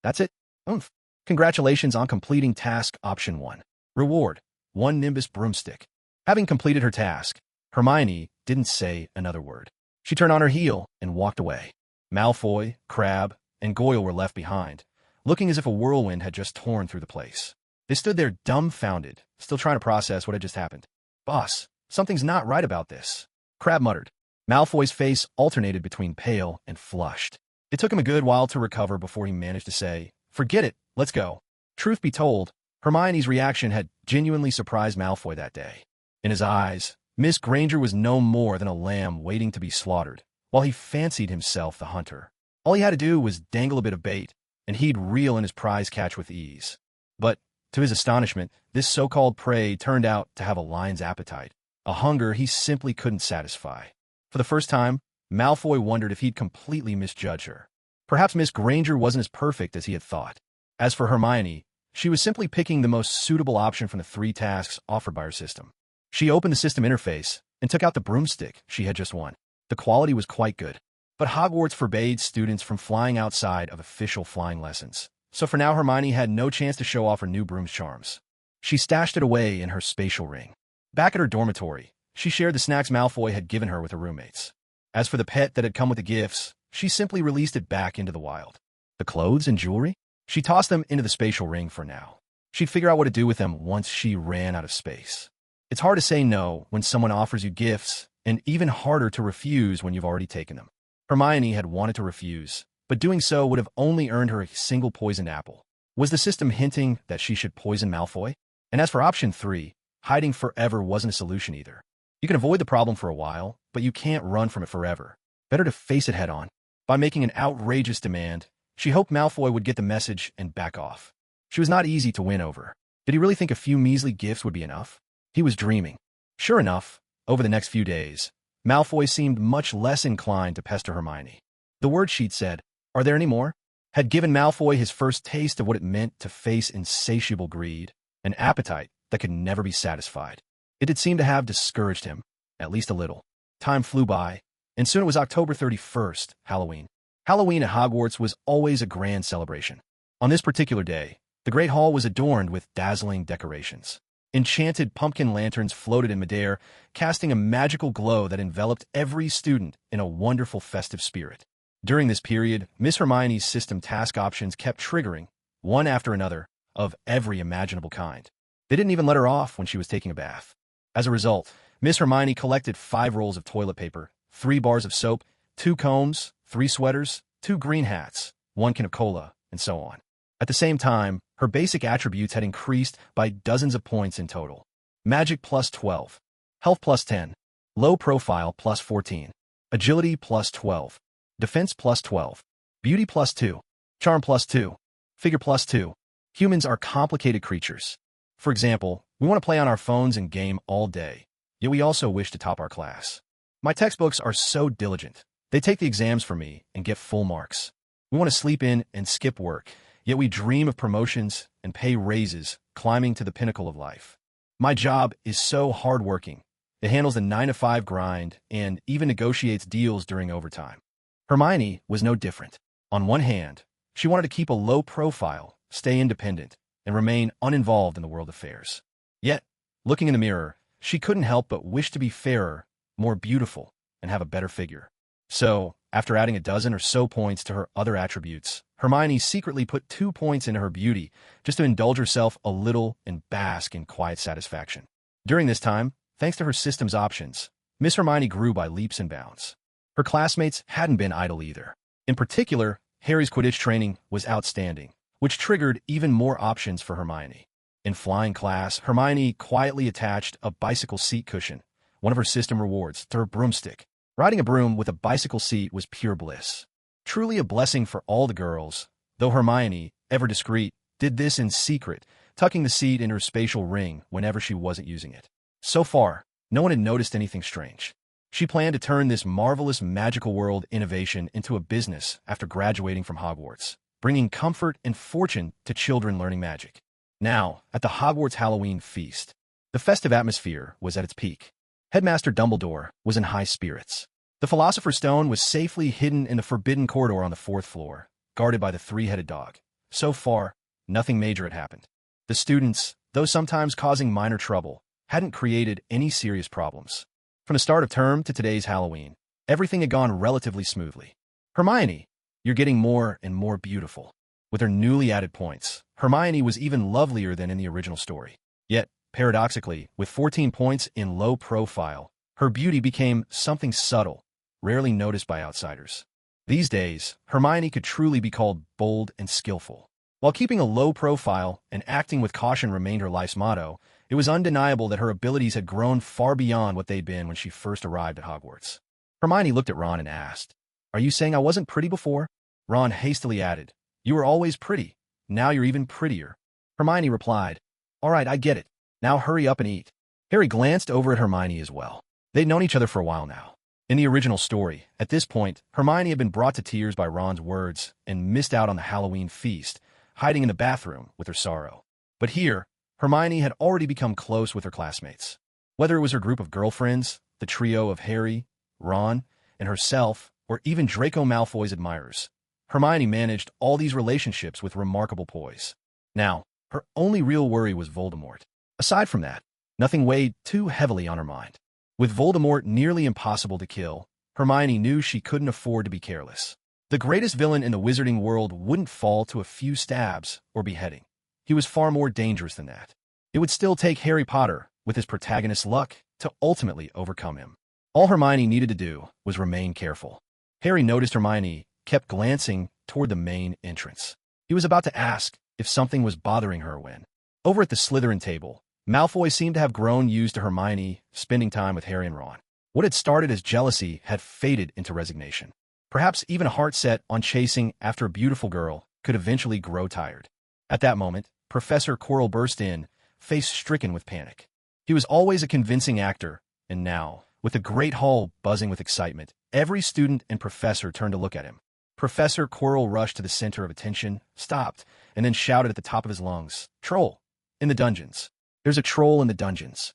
That's it. Oomph. Congratulations on completing task option 1. Reward: 1 Nimbus broomstick. Having completed her task, Hermione didn't say another word. She turned on her heel and walked away. Malfoy, Crabbe, and Goyle were left behind, looking as if a whirlwind had just torn through the place. They stood there dumbfounded, still trying to process what had just happened. "Boss, something's not right about this," Crabbe muttered. Malfoy's face alternated between pale and flushed. It took him a good while to recover before he managed to say, "Forget it, let's go." Truth be told, Hermione's reaction had genuinely surprised Malfoy that day. In his eyes, Miss Granger was no more than a lamb waiting to be slaughtered, while he fancied himself the hunter. All he had to do was dangle a bit of bait, and he'd reel in his prize catch with ease. But, to his astonishment, this so-called prey turned out to have a lion's appetite, a hunger he simply couldn't satisfy. For the first time, Malfoy wondered if he'd completely misjudged her. Perhaps Miss Granger wasn't as perfect as he had thought. As for Hermione, she was simply picking the most suitable option from the 3 tasks offered by her system. She opened the system interface and took out the broomstick she had just won. The quality was quite good, but Hogwarts forbade students from flying outside of official flying lessons. So for now, Hermione had no chance to show off her new broom's charms. She stashed it away in her spatial ring. Back at her dormitory, she shared the snacks Malfoy had given her with her roommates. As for the pet that had come with the gifts, she simply released it back into the wild. The clothes and jewelry? She tossed them into the spatial ring for now. She'd figure out what to do with them once she ran out of space. It's hard to say no when someone offers you gifts, and even harder to refuse when you've already taken them. Hermione had wanted to refuse, but doing so would have only earned her a single poisoned apple. Was the system hinting that she should poison Malfoy? And as for option 3, hiding forever wasn't a solution either. You can avoid the problem for a while, but you can't run from it forever. Better to face it head-on. By making an outrageous demand, she hoped Malfoy would get the message and back off. She was not easy to win over. Did he really think a few measly gifts would be enough? He was dreaming. Sure enough, over the next few days, Malfoy seemed much less inclined to pester Hermione. The word sheet said, "Are there any more?" had given Malfoy his first taste of what it meant to face insatiable greed, an appetite that could never be satisfied. It did seem to have discouraged him, at least a little. Time flew by, and soon it was October 31st, Halloween. Halloween at Hogwarts was always a grand celebration. On this particular day, the Great Hall was adorned with dazzling decorations. Enchanted pumpkin lanterns floated in midair, casting a magical glow that enveloped every student in a wonderful festive spirit. During this period, Miss Hermione's system task options kept triggering, one after another, of every imaginable kind. They didn't even let her off when she was taking a bath. As a result, Miss Hermione collected 5 rolls of toilet paper, 3 bars of soap, 2 combs, 3 sweaters, 2 green hats, 1 can of cola, and so on. At the same time, her basic attributes had increased by dozens of points in total. Magic plus 12, Health plus 10, Low Profile plus 14, Agility plus 12, Defense plus 12, Beauty plus 2, Charm plus 2, Figure plus 2. Humans are complicated creatures. For example, we want to play on our phones and game all day, yet we also wish to top our class. My textbooks are so diligent. They take the exams for me and get full marks. We want to sleep in and skip work, yet we dream of promotions and pay raises, climbing to the pinnacle of life. My job is so hardworking. It handles the 9-to-5 grind and even negotiates deals during overtime. Hermione was no different. On one hand, she wanted to keep a low profile, stay independent, and remain uninvolved in the world affairs. Yet, looking in the mirror, she couldn't help but wish to be fairer, more beautiful, and have a better figure. So, after adding a dozen or so points to her other attributes, Hermione secretly put 2 points into her beauty just to indulge herself a little and bask in quiet satisfaction. During this time, thanks to her system's options, Miss Hermione grew by leaps and bounds. Her classmates hadn't been idle either. In particular, Harry's Quidditch training was outstanding, which triggered even more options for Hermione. In flying class, Hermione quietly attached a bicycle seat cushion, one of her system rewards, to her broomstick. Riding a broom with a bicycle seat was pure bliss. Truly a blessing for all the girls, though Hermione, ever discreet, did this in secret, tucking the seat in her spatial ring whenever she wasn't using it. So far, no one had noticed anything strange. She planned to turn this marvelous magical world innovation into a business after graduating from Hogwarts, bringing comfort and fortune to children learning magic. Now, at the Hogwarts Halloween feast, the festive atmosphere was at its peak. Headmaster Dumbledore was in high spirits. The Philosopher's Stone was safely hidden in the forbidden corridor on the 4th floor, guarded by the 3-headed dog. So far, nothing major had happened. The students, though sometimes causing minor trouble, hadn't created any serious problems. From the start of term to today's Halloween, everything had gone relatively smoothly. Hermione, you're getting more and more beautiful. With her newly added points, Hermione was even lovelier than in the original story. Yet, paradoxically, with 14 points in low profile, her beauty became something subtle, rarely noticed by outsiders. These days, Hermione could truly be called bold and skillful. While keeping a low profile and acting with caution remained her life's motto, it was undeniable that her abilities had grown far beyond what they'd been when she first arrived at Hogwarts. Hermione looked at Ron and asked, "Are you saying I wasn't pretty before?" Ron hastily added, "You were always pretty. Now you're even prettier." Hermione replied, "All right, I get it. Now hurry up and eat." Harry glanced over at Hermione as well. They'd known each other for a while now. In the original story, at this point, Hermione had been brought to tears by Ron's words and missed out on the Halloween feast, hiding in the bathroom with her sorrow. But here, Hermione had already become close with her classmates. Whether it was her group of girlfriends, the trio of Harry, Ron, and herself, or even Draco Malfoy's admirers, Hermione managed all these relationships with remarkable poise. Now, her only real worry was Voldemort. Aside from that, nothing weighed too heavily on her mind. With Voldemort nearly impossible to kill, Hermione knew she couldn't afford to be careless. The greatest villain in the wizarding world wouldn't fall to a few stabs or beheading. He was far more dangerous than that. It would still take Harry Potter, with his protagonist's luck, to ultimately overcome him. All Hermione needed to do was remain careful. Harry noticed Hermione kept glancing toward the main entrance. He was about to ask if something was bothering her when, over at the Slytherin table, Malfoy seemed to have grown used to Hermione spending time with Harry and Ron. What had started as jealousy had faded into resignation. Perhaps even a heart set on chasing after a beautiful girl could eventually grow tired. At that moment, Professor Quirrell burst in, face stricken with panic. He was always a convincing actor, and now, with the great hall buzzing with excitement, every student and professor turned to look at him. Professor Quirrell rushed to the center of attention, stopped, and then shouted at the top of his lungs, "Troll! In the dungeons! There's a troll in the dungeons!"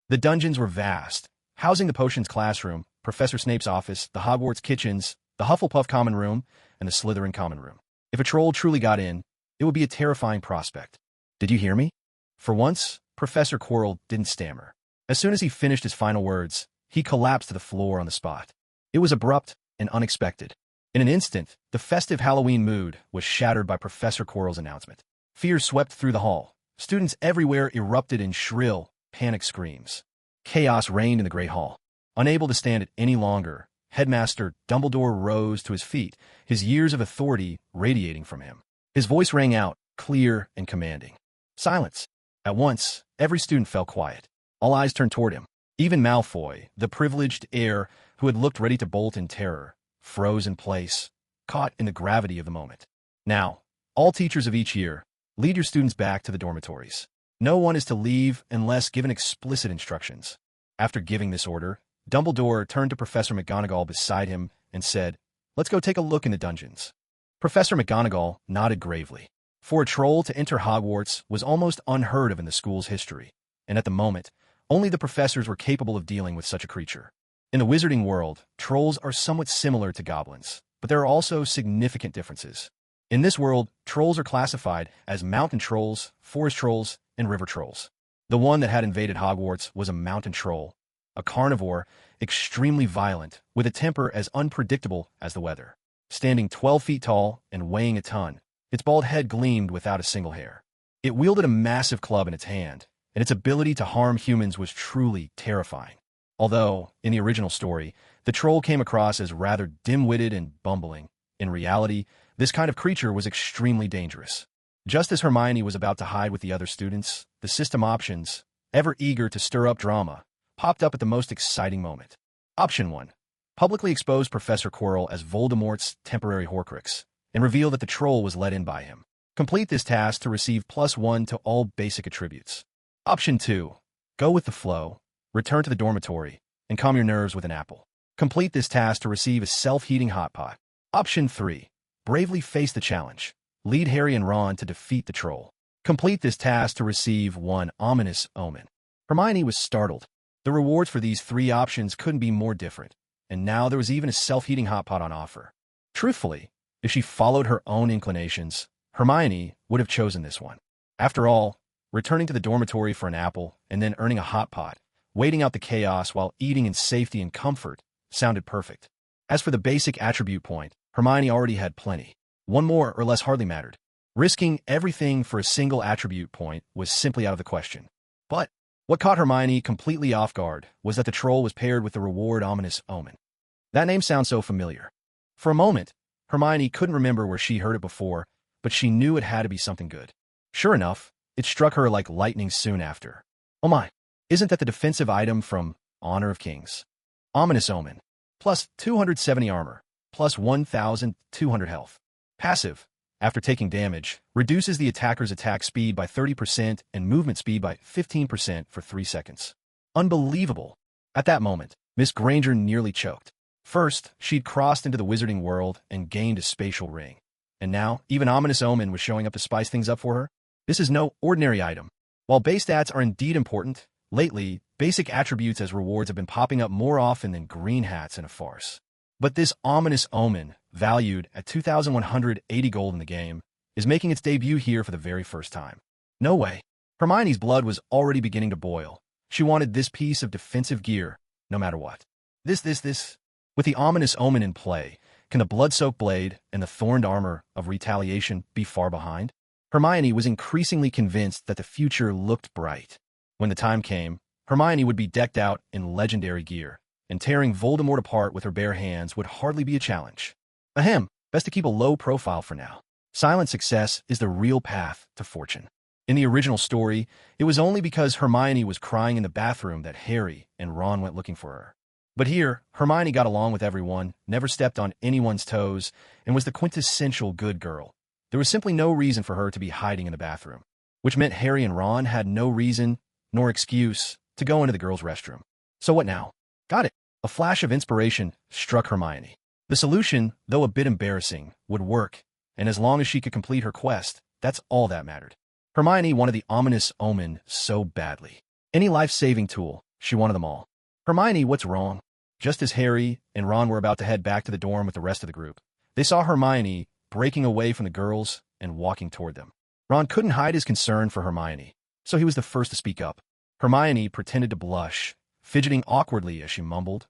The dungeons were vast, housing the potions classroom, Professor Snape's office, the Hogwarts kitchens, the Hufflepuff common room, and the Slytherin common room. If a troll truly got in, it would be a terrifying prospect. "Did you hear me?" For once, Professor Quirrell didn't stammer. As soon as he finished his final words, he collapsed to the floor on the spot. It was abrupt and unexpected. In an instant, the festive Halloween mood was shattered by Professor Quirrell's announcement. Fear swept through the hall. Students everywhere erupted in shrill, panic screams. Chaos reigned in the Great Hall. Unable to stand it any longer, Headmaster Dumbledore rose to his feet, his years of authority radiating from him. His voice rang out, clear and commanding. "Silence!" At once, every student fell quiet. All eyes turned toward him. Even Malfoy, the privileged heir who had looked ready to bolt in terror, froze in place, caught in the gravity of the moment. "Now, all teachers of each year, lead your students back to the dormitories. No one is to leave unless given explicit instructions." After giving this order, Dumbledore turned to Professor McGonagall beside him and said, "Let's go take a look in the dungeons." Professor McGonagall nodded gravely. For a troll to enter Hogwarts was almost unheard of in the school's history, and at the moment, only the professors were capable of dealing with such a creature. In the wizarding world, trolls are somewhat similar to goblins, but there are also significant differences. In this world, trolls are classified as mountain trolls, forest trolls, and river trolls. The one that had invaded Hogwarts was a mountain troll, a carnivore, extremely violent, with a temper as unpredictable as the weather. Standing 12 feet tall and weighing a ton, its bald head gleamed without a single hair. It wielded a massive club in its hand, and its ability to harm humans was truly terrifying. Although, in the original story, the troll came across as rather dim-witted and bumbling, in reality, this kind of creature was extremely dangerous. Just as Hermione was about to hide with the other students, the system options, ever eager to stir up drama, popped up at the most exciting moment. Option 1. Publicly expose Professor Quirrell as Voldemort's temporary Horcrux, and reveal that the troll was let in by him. Complete this task to receive +1 to all basic attributes. Option 2. Go with the flow, return to the dormitory, and calm your nerves with an apple. Complete this task to receive a self-heating hot pot. Option 3. Bravely face the challenge. Lead Harry and Ron to defeat the troll. Complete this task to receive 1 ominous omen. Hermione was startled. The rewards for these 3 options couldn't be more different, and now there was even a self-heating hot pot on offer. Truthfully, if she followed her own inclinations, Hermione would have chosen this one. After all, returning to the dormitory for an apple and then earning a hot pot, waiting out the chaos while eating in safety and comfort, sounded perfect. As for the basic attribute point, Hermione already had plenty. One more or less hardly mattered. Risking everything for a single attribute point was simply out of the question. But what caught Hermione completely off guard was that the troll was paired with the reward ominous omen. That name sounds so familiar. For a moment, Hermione couldn't remember where she heard it before, but she knew it had to be something good. Sure enough, it struck her like lightning soon after. Oh my, isn't that the defensive item from Honor of Kings? Ominous Omen. Plus 270 armor. Plus 1,200 health. Passive, after taking damage, reduces the attacker's attack speed by 30% and movement speed by 15% for 3 seconds. Unbelievable. At that moment, Miss Granger nearly choked. First, she'd crossed into the wizarding world and gained a spatial ring. And now, even Ominous Omen was showing up to spice things up for her. This is no ordinary item. While base stats are indeed important, lately, basic attributes as rewards have been popping up more often than green hats in a farce. But this Ominous Omen, valued at 2,180 gold in the game, is making its debut here for the very first time. No way. Hermione's blood was already beginning to boil. She wanted this piece of defensive gear, no matter what. This. With the Ominous Omen in play, can the blood-soaked blade and the thorned armor of retaliation be far behind? Hermione was increasingly convinced that the future looked bright. When the time came, Hermione would be decked out in legendary gear, and tearing Voldemort apart with her bare hands would hardly be a challenge. Ahem, Best to keep a low profile for now. Silent success is the real path to fortune. In the original story, it was only because Hermione was crying in the bathroom that Harry and Ron went looking for her. But here, Hermione got along with everyone, never stepped on anyone's toes, and was the quintessential good girl. There was simply no reason for her to be hiding in the bathroom, which meant Harry and Ron had no reason, nor excuse, to go into the girls' restroom. So what now? Got it. A flash of inspiration struck Hermione. The solution, though a bit embarrassing, would work, and as long as she could complete her quest, that's all that mattered. Hermione wanted the ominous omen so badly. Any life-saving tool, she wanted them all. Hermione, what's wrong? Just as Harry and Ron were about to head back to the dorm with the rest of the group, they saw Hermione breaking away from the girls and walking toward them. Ron couldn't hide his concern for Hermione, so he was the first to speak up. Hermione pretended to blush, fidgeting awkwardly as she mumbled,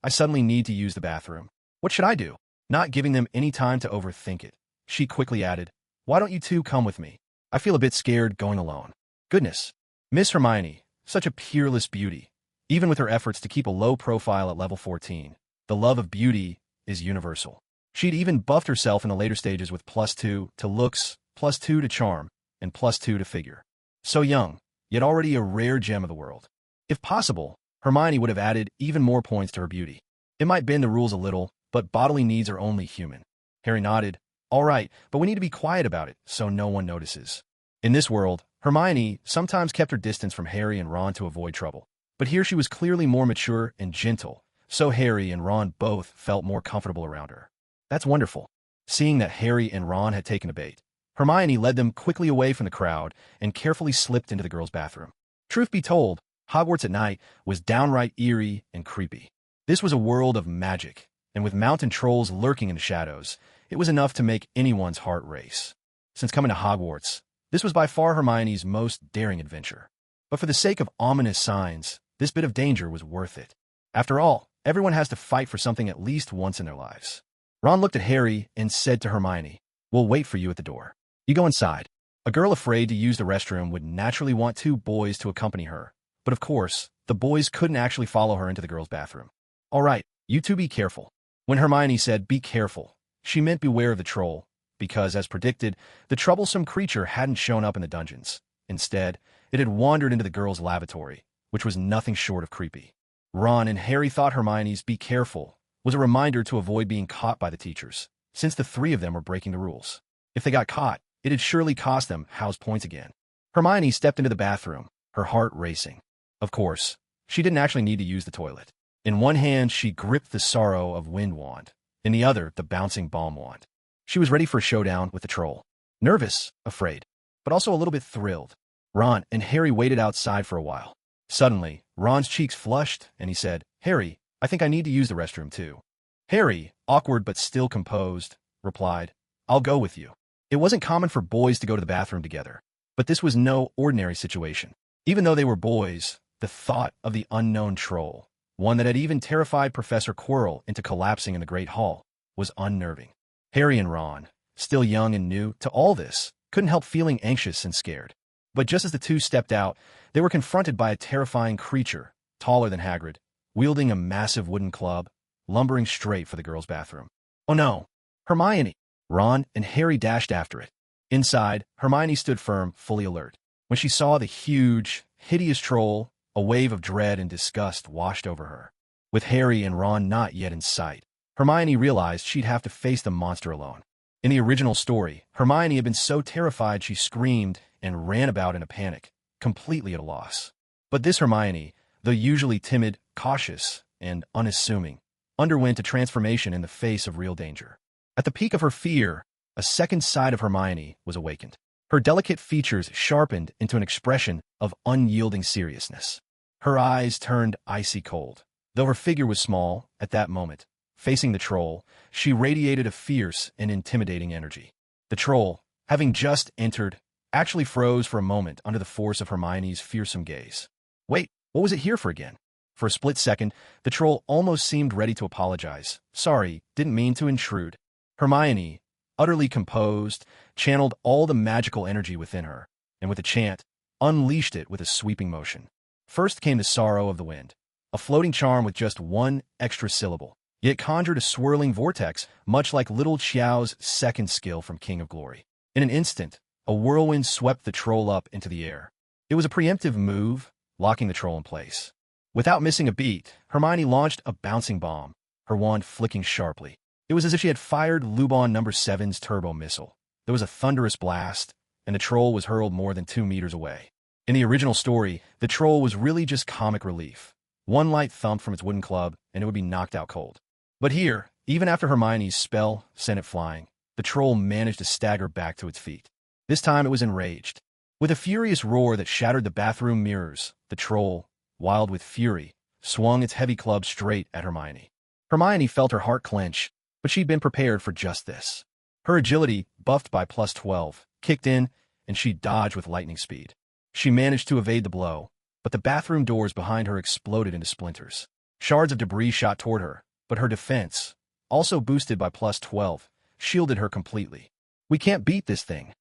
I suddenly need to use the bathroom. What should I do? Not giving them any time to overthink it, she quickly added, why don't you two come with me? I feel a bit scared going alone. Goodness. Miss Hermione, such a peerless beauty. Even with her efforts to keep a low profile at level 14, the love of beauty is universal. She'd even buffed herself in the later stages with +2 to looks, +2 to charm, and +2 to figure. So young, yet already a rare gem of the world. If possible, Hermione would have added even more points to her beauty. It might bend the rules a little, but bodily needs are only human. Harry nodded. All right, but we need to be quiet about it so no one notices. In this world, Hermione sometimes kept her distance from Harry and Ron to avoid trouble. But here she was clearly more mature and gentle, so Harry and Ron both felt more comfortable around her. That's wonderful. Seeing that Harry and Ron had taken a bait, Hermione led them quickly away from the crowd and carefully slipped into the girls' bathroom. Truth be told, Hogwarts at night was downright eerie and creepy. This was a world of magic, and with mountain trolls lurking in the shadows, it was enough to make anyone's heart race. Since coming to Hogwarts, this was by far Hermione's most daring adventure. But for the sake of ominous signs, this bit of danger was worth it. After all, everyone has to fight for something at least once in their lives. Ron looked at Harry and said to Hermione, we'll wait for you at the door. You go inside. A girl afraid to use the restroom would naturally want two boys to accompany her. But of course, the boys couldn't actually follow her into the girls' bathroom. All right, you two be careful. When Hermione said be careful, she meant beware of the troll, because, as predicted, the troublesome creature hadn't shown up in the dungeons. Instead, it had wandered into the girls' lavatory, which was nothing short of creepy. Ron and Harry thought Hermione's be careful was a reminder to avoid being caught by the teachers, since the three of them were breaking the rules. If they got caught, it'd surely cost them house points again. Hermione stepped into the bathroom, her heart racing. Of course, she didn't actually need to use the toilet. In one hand, she gripped the Sorrow of Wind wand, in the other, the Bouncing Balm wand. She was ready for a showdown with the troll. Nervous, afraid, but also a little bit thrilled. Ron and Harry waited outside for a while. Suddenly, Ron's cheeks flushed, and he said, Harry, I think I need to use the restroom too. Harry, awkward but still composed, replied, I'll go with you. It wasn't common for boys to go to the bathroom together, but this was no ordinary situation. Even though they were boys, the thought of the unknown troll, one that had even terrified Professor Quirrell into collapsing in the Great Hall, was unnerving. Harry and Ron, still young and new to all this, couldn't help feeling anxious and scared. But just as the two stepped out, they were confronted by a terrifying creature, taller than Hagrid, wielding a massive wooden club, lumbering straight for the girls' bathroom. Oh no! Hermione! Ron and Harry dashed after it. Inside, Hermione stood firm, fully alert. When she saw the huge, hideous troll, a wave of dread and disgust washed over her. With Harry and Ron not yet in sight, Hermione realized she'd have to face the monster alone. In the original story, Hermione had been so terrified she screamed and ran about in a panic, completely at a loss. But this Hermione, though usually timid, cautious, and unassuming, underwent a transformation in the face of real danger. At the peak of her fear, a second side of Hermione was awakened. Her delicate features sharpened into an expression of unyielding seriousness. Her eyes turned icy cold. Though her figure was small, at that moment, facing the troll, she radiated a fierce and intimidating energy. The troll, having just entered, actually froze for a moment under the force of Hermione's fearsome gaze. Wait, what was it here for again? For a split second, the troll almost seemed ready to apologize. Sorry, didn't mean to intrude. Hermione, utterly composed, channeled all the magical energy within her, and with a chant, unleashed it with a sweeping motion. First came the Sorrow of the Wind, a floating charm with just one extra syllable, It conjured a swirling vortex, much like little Xiao's second skill from King of Glory. In an instant, a whirlwind swept the troll up into the air. It was a preemptive move, locking the troll in place. Without missing a beat, Hermione launched a bouncing bomb, her wand flicking sharply. It was as if she had fired Lubon No. 7's turbo missile. There was a thunderous blast, and the troll was hurled more than 2 meters away. In the original story, the troll was really just comic relief. One light thump from its wooden club, and it would be knocked out cold. But here, even after Hermione's spell sent it flying, the troll managed to stagger back to its feet. This time it was enraged. With a furious roar that shattered the bathroom mirrors, the troll, wild with fury, swung its heavy club straight at Hermione. Hermione felt her heart clench, but she'd been prepared for just this. Her agility, buffed by +12, kicked in, and she dodged with lightning speed. She managed to evade the blow, but the bathroom doors behind her exploded into splinters. Shards of debris shot toward her, but her defense, also boosted by +12, shielded her completely. We can't beat this thing.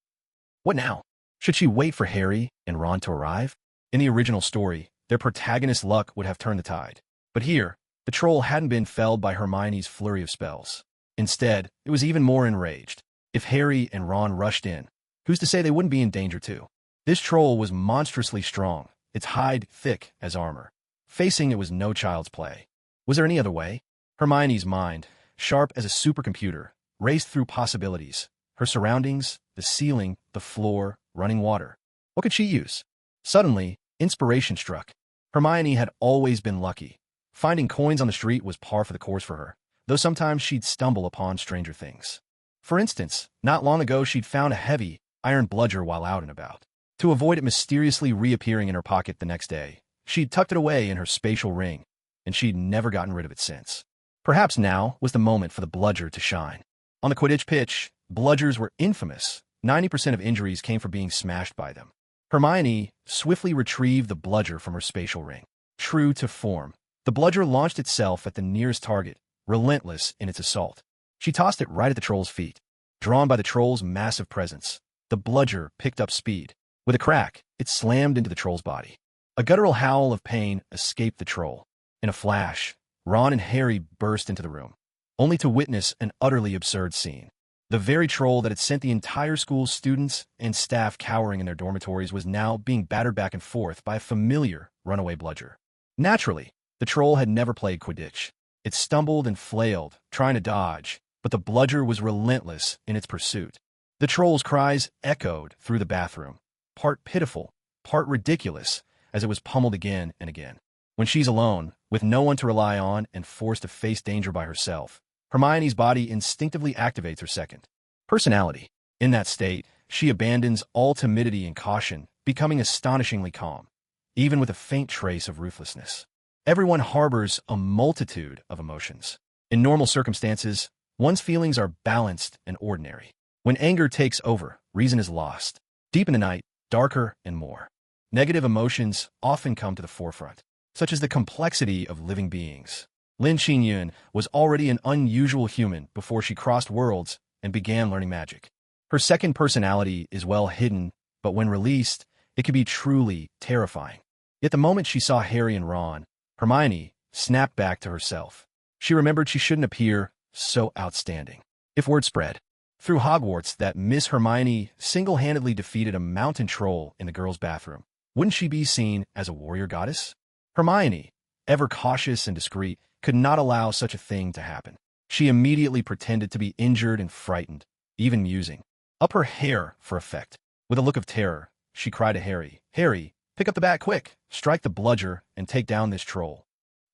What now? Should she wait for Harry and Ron to arrive? In the original story, their protagonist's luck would have turned the tide. But here, the troll hadn't been felled by Hermione's flurry of spells. Instead, it was even more enraged. If Harry and Ron rushed in, who's to say they wouldn't be in danger too? This troll was monstrously strong, its hide thick as armor. Facing it was no child's play. Was there any other way? Hermione's mind, sharp as a supercomputer, raced through possibilities. Her surroundings, the ceiling, the floor, running water. What could she use? Suddenly, inspiration struck. Hermione had always been lucky. Finding coins on the street was par for the course for her, though sometimes she'd stumble upon stranger things. For instance, not long ago she'd found a heavy, iron bludger while out and about. To avoid it mysteriously reappearing in her pocket the next day, she'd tucked it away in her spatial ring, and she'd never gotten rid of it since. Perhaps now was the moment for the bludger to shine. On the Quidditch pitch, bludgers were infamous. 90% of injuries came from being smashed by them. Hermione swiftly retrieved the bludger from her spatial ring. True to form, the bludger launched itself at the nearest target, relentless in its assault. She tossed it right at the troll's feet. Drawn by the troll's massive presence, the bludger picked up speed. With a crack, it slammed into the troll's body. A guttural howl of pain escaped the troll. In a flash, Ron and Harry burst into the room, only to witness an utterly absurd scene. The very troll that had sent the entire school's students and staff cowering in their dormitories was now being battered back and forth by a familiar runaway bludger. Naturally, the troll had never played Quidditch. It stumbled and flailed, trying to dodge, but the bludger was relentless in its pursuit. The troll's cries echoed through the bathroom, part pitiful, part ridiculous, as it was pummeled again and again. When she's alone, with no one to rely on and forced to face danger by herself, Hermione's body instinctively activates her second personality. In that state, she abandons all timidity and caution, becoming astonishingly calm, even with a faint trace of ruthlessness. Everyone harbors a multitude of emotions. In normal circumstances, one's feelings are balanced and ordinary. When anger takes over, reason is lost. Deep in the night, darker and more. Negative emotions often come to the forefront, such as the complexity of living beings. Lin Xingyun was already an unusual human before she crossed worlds and began learning magic. Her second personality is well hidden, but when released, it can be truly terrifying. Yet the moment she saw Harry and Ron, Hermione snapped back to herself. She remembered she shouldn't appear so outstanding. If word spread through Hogwarts that Miss Hermione single-handedly defeated a mountain troll in the girls' bathroom, wouldn't she be seen as a warrior goddess? Hermione, ever cautious and discreet, could not allow such a thing to happen. She immediately pretended to be injured and frightened, even musing up her hair for effect. With a look of terror, she cried to Harry, "Harry, pick up the bat quick, strike the bludger, and take down this troll."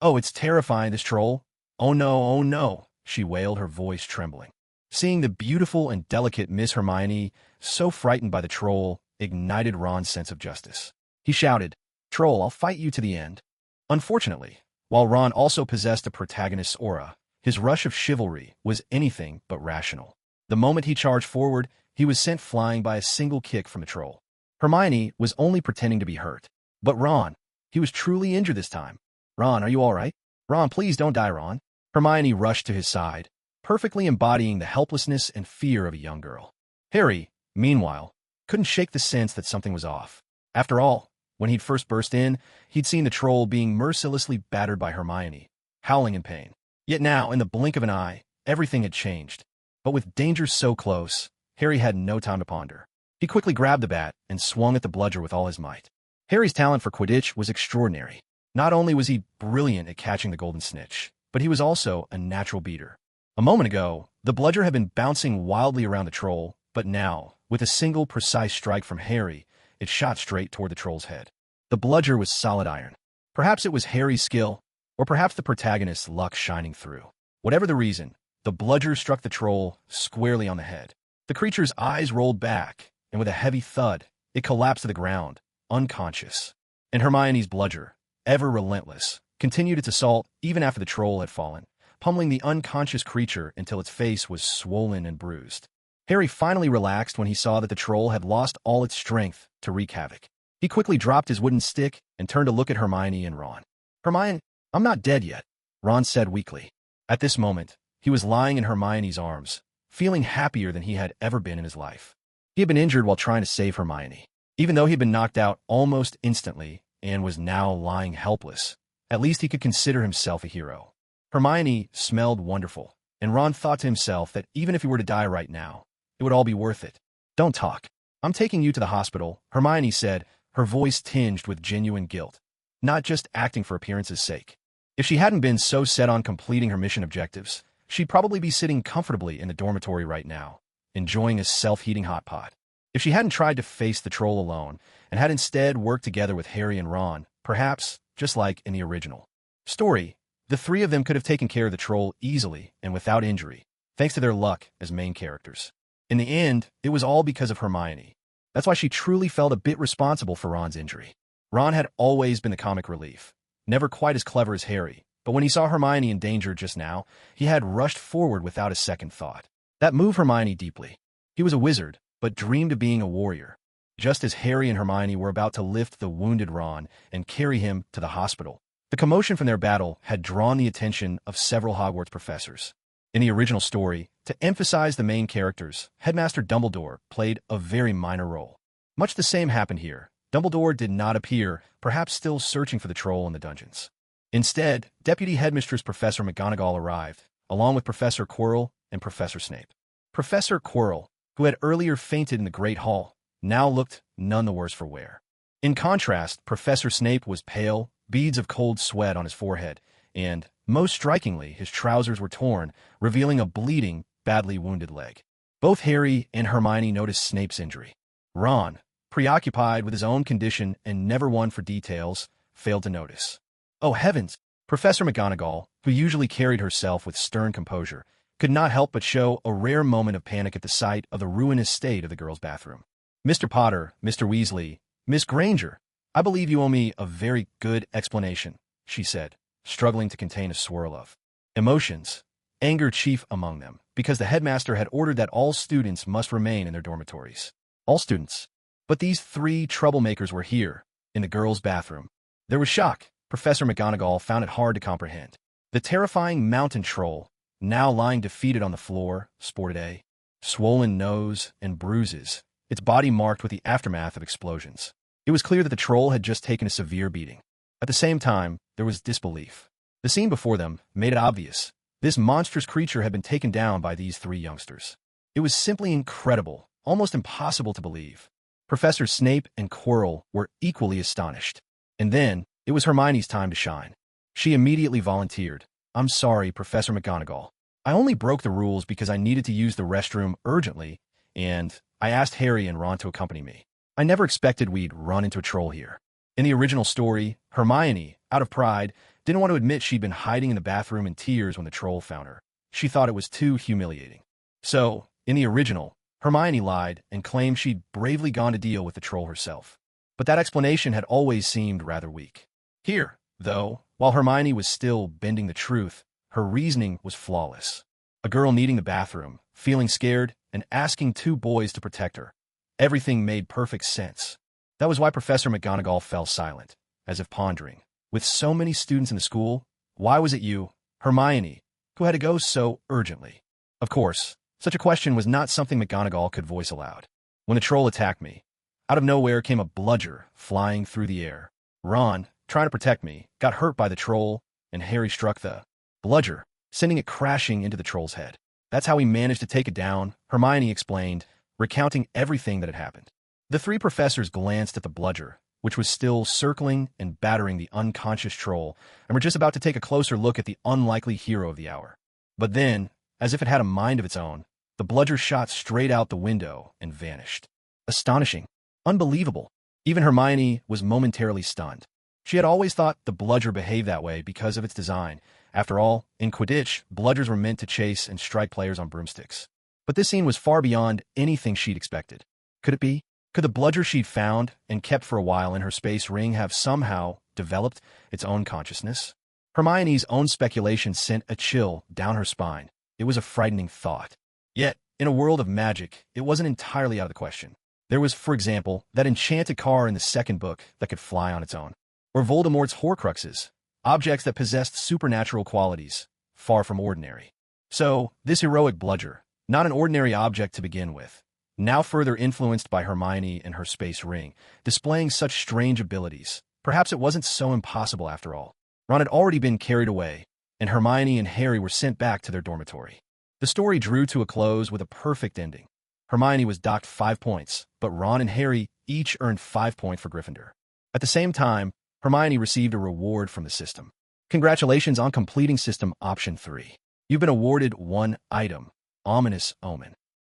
"Oh, it's terrifying, this troll. Oh no, she wailed, her voice trembling. Seeing the beautiful and delicate Miss Hermione so frightened by the troll ignited Ron's sense of justice. He shouted, "Troll, I'll fight you to the end." Unfortunately, while Ron also possessed a protagonist's aura, his rush of chivalry was anything but rational. The moment he charged forward, he was sent flying by a single kick from the troll. Hermione was only pretending to be hurt. But Ron, he was truly injured this time. "Ron, are you all right? Ron, please don't die, Ron." Hermione rushed to his side, perfectly embodying the helplessness and fear of a young girl. Harry, meanwhile, couldn't shake the sense that something was off. After all, when he'd first burst in, he'd seen the troll being mercilessly battered by Hermione, howling in pain. Yet now, in the blink of an eye, everything had changed. But with danger so close, Harry had no time to ponder. He quickly grabbed the bat and swung at the bludger with all his might. Harry's talent for Quidditch was extraordinary. Not only was he brilliant at catching the golden snitch, but he was also a natural beater. A moment ago, the bludger had been bouncing wildly around the troll, but now, with a single precise strike from Harry, it shot straight toward the troll's head. The bludger was solid iron. Perhaps it was Harry's skill, or perhaps the protagonist's luck shining through. Whatever the reason, the bludger struck the troll squarely on the head. The creature's eyes rolled back, and with a heavy thud, it collapsed to the ground, unconscious. And Hermione's bludger, ever relentless, continued its assault even after the troll had fallen, pummeling the unconscious creature until its face was swollen and bruised. Harry finally relaxed when he saw that the troll had lost all its strength to wreak havoc. He quickly dropped his wooden stick and turned to look at Hermione and Ron. "Hermione, I'm not dead yet," Ron said weakly. At this moment, he was lying in Hermione's arms, feeling happier than he had ever been in his life. He had been injured while trying to save Hermione. Even though he had been knocked out almost instantly and was now lying helpless, at least he could consider himself a hero. Hermione smelled wonderful, and Ron thought to himself that even if he were to die right now, it would all be worth it. "Don't talk. I'm taking you to the hospital," Hermione said, her voice tinged with genuine guilt, not just acting for appearance's sake. If she hadn't been so set on completing her mission objectives, she'd probably be sitting comfortably in the dormitory right now, enjoying a self-heating hot pot. If she hadn't tried to face the troll alone, and had instead worked together with Harry and Ron, perhaps, just like in the original story, the three of them could have taken care of the troll easily and without injury, thanks to their luck as main characters. In the end, it was all because of Hermione. That's why she truly felt a bit responsible for Ron's injury. Ron had always been the comic relief, never quite as clever as Harry, but when he saw Hermione in danger just now, he had rushed forward without a second thought. That moved Hermione deeply. He was a wizard, but dreamed of being a warrior. Just as Harry and Hermione were about to lift the wounded Ron and carry him to the hospital, the commotion from their battle had drawn the attention of several Hogwarts professors. In the original story, to emphasize the main characters, Headmaster Dumbledore played a very minor role. Much the same happened here. Dumbledore did not appear, perhaps still searching for the troll in the dungeons. Instead, Deputy Headmistress Professor McGonagall arrived, along with Professor Quirrell and Professor Snape. Professor Quirrell, who had earlier fainted in the Great Hall, now looked none the worse for wear. In contrast, Professor Snape was pale, beads of cold sweat on his forehead, and, most strikingly, his trousers were torn, revealing a bleeding, badly wounded leg. Both Harry and Hermione noticed Snape's injury. Ron, preoccupied with his own condition and never one for details, failed to notice. Oh heavens! Professor McGonagall, who usually carried herself with stern composure, could not help but show a rare moment of panic at the sight of the ruinous state of the girls' bathroom. "Mr. Potter, Mr. Weasley, Miss Granger, I believe you owe me a very good explanation," she said, struggling to contain a swirl of emotions, anger chief among them, because the headmaster had ordered that all students must remain in their dormitories. All students. But these three troublemakers were here, in the girls' bathroom. There was shock. Professor McGonagall found it hard to comprehend. The terrifying mountain troll, now lying defeated on the floor, sported a swollen nose and bruises, its body marked with the aftermath of explosions. It was clear that the troll had just taken a severe beating. At the same time, there was disbelief. The scene before them made it obvious. This monstrous creature had been taken down by these three youngsters. It was simply incredible, almost impossible to believe. Professor Snape and Quirrell were equally astonished. And then, it was Hermione's time to shine. She immediately volunteered. "I'm sorry, Professor McGonagall. I only broke the rules because I needed to use the restroom urgently, and I asked Harry and Ron to accompany me. I never expected we'd run into a troll here." In the original story, Hermione, out of pride, didn't want to admit she'd been hiding in the bathroom in tears when the troll found her. She thought it was too humiliating. So, in the original, Hermione lied and claimed she'd bravely gone to deal with the troll herself. But that explanation had always seemed rather weak. Here, though, while Hermione was still bending the truth, her reasoning was flawless. A girl needing the bathroom, feeling scared, and asking two boys to protect her. Everything made perfect sense. That was why Professor McGonagall fell silent, as if pondering. With so many students in the school, why was it you, Hermione, who had to go so urgently? Of course, such a question was not something McGonagall could voice aloud. When the troll attacked me, out of nowhere came a bludger flying through the air. Ron, trying to protect me, got hurt by the troll, and Harry struck the bludger. sending it crashing into the troll's head. That's how he managed to take it down, Hermione explained, recounting everything that had happened. The three professors glanced at the bludger, which was still circling and battering the unconscious troll, and were just about to take a closer look at the unlikely hero of the hour. But then, as if it had a mind of its own, the bludger shot straight out the window and vanished. Astonishing. Unbelievable. Even Hermione was momentarily stunned. She had always thought the bludger behaved that way because of its design. After all, in Quidditch, bludgers were meant to chase and strike players on broomsticks. But this scene was far beyond anything she'd expected. Could it be? Could the bludger she'd found and kept for a while in her space ring have somehow developed its own consciousness? Hermione's own speculation sent a chill down her spine. It was a frightening thought. Yet, in a world of magic, it wasn't entirely out of the question. There was, for example, that enchanted car in the second book that could fly on its own. Or Voldemort's Horcruxes, objects that possessed supernatural qualities, far from ordinary. So, this heroic bludger, not an ordinary object to begin with, now further influenced by Hermione and her space ring, displaying such strange abilities. Perhaps it wasn't so impossible after all. Ron had already been carried away, and Hermione and Harry were sent back to their dormitory. The story drew to a close with a perfect ending. Hermione was docked 5 points, but Ron and Harry each earned 5 points for Gryffindor. At the same time, Hermione received a reward from the system. Congratulations on completing system option 3. You've been awarded 1 item, Ominous Omen.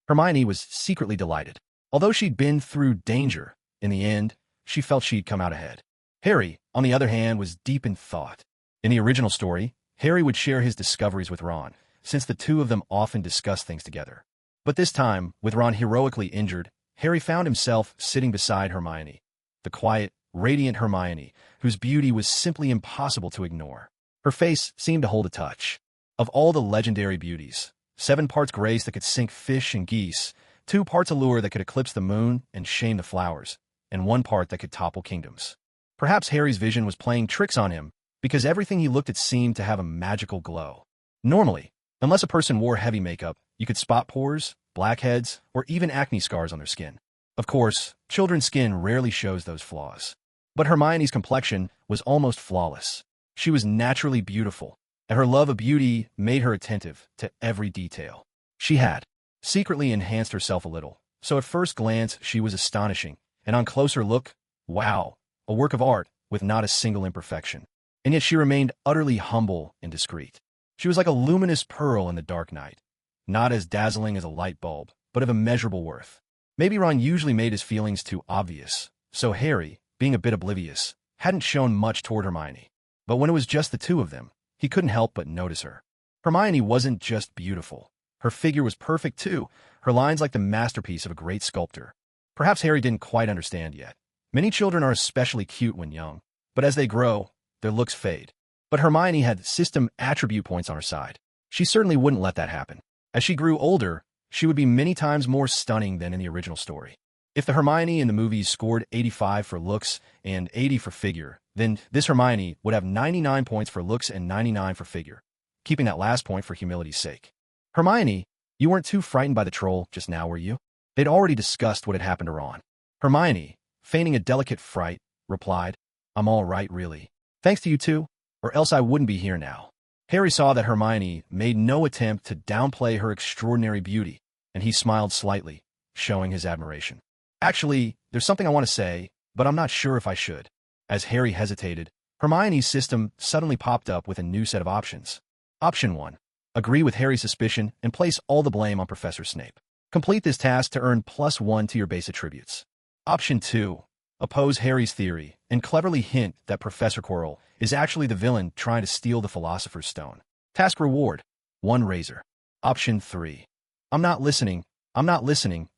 Hermione was secretly delighted. Although she'd been through danger, in the end, she felt she'd come out ahead. Harry, on the other hand, was deep in thought. In the original story, Harry would share his discoveries with Ron, since the two of them often discussed things together. But this time, with Ron heroically injured, Harry found himself sitting beside Hermione, the quiet, radiant Hermione, whose beauty was simply impossible to ignore. Her face seemed to hold a touch. Of all the legendary beauties, 7 parts grace that could sink fish and geese, 2 parts allure that could eclipse the moon and shame the flowers, and 1 part that could topple kingdoms. Perhaps Harry's vision was playing tricks on him, because everything he looked at seemed to have a magical glow. Normally, unless a person wore heavy makeup, you could spot pores, blackheads, or even acne scars on their skin. Of course, children's skin rarely shows those flaws. But Hermione's complexion was almost flawless. She was naturally beautiful, and her love of beauty made her attentive to every detail. She had secretly enhanced herself a little, so at first glance she was astonishing, and on closer look, wow, a work of art with not a single imperfection. And yet she remained utterly humble and discreet. She was like a luminous pearl in the dark night, not as dazzling as a light bulb, but of immeasurable worth. Maybe Ron usually made his feelings too obvious, so Harry, being a bit oblivious, hadn't shown much toward Hermione. But when it was just the two of them, he couldn't help but notice her. Hermione wasn't just beautiful. Her figure was perfect too, her lines like the masterpiece of a great sculptor. Perhaps Harry didn't quite understand yet. Many children are especially cute when young, but as they grow, their looks fade. But Hermione had system attribute points on her side. She certainly wouldn't let that happen. As she grew older, she would be many times more stunning than in the original story. If the Hermione in the movies scored 85 for looks and 80 for figure, then this Hermione would have 99 points for looks and 99 for figure, keeping that last point for humility's sake. Hermione, you weren't too frightened by the troll just now, were you? They'd already discussed what had happened to Ron. Hermione, feigning a delicate fright, replied, I'm all right, really. Thanks to you two, or else I wouldn't be here now. Harry saw that Hermione made no attempt to downplay her extraordinary beauty, and he smiled slightly, showing his admiration. Actually, there's something I want to say, but I'm not sure if I should. As Harry hesitated, Hermione's system suddenly popped up with a new set of options. Option 1. Agree with Harry's suspicion and place all the blame on Professor Snape. Complete this task to earn +1 to your base attributes. Option 2. Oppose Harry's theory and cleverly hint that Professor Quirrell is actually the villain trying to steal the Philosopher's Stone. Task reward, 1 razor. Option 3. I'm not listening,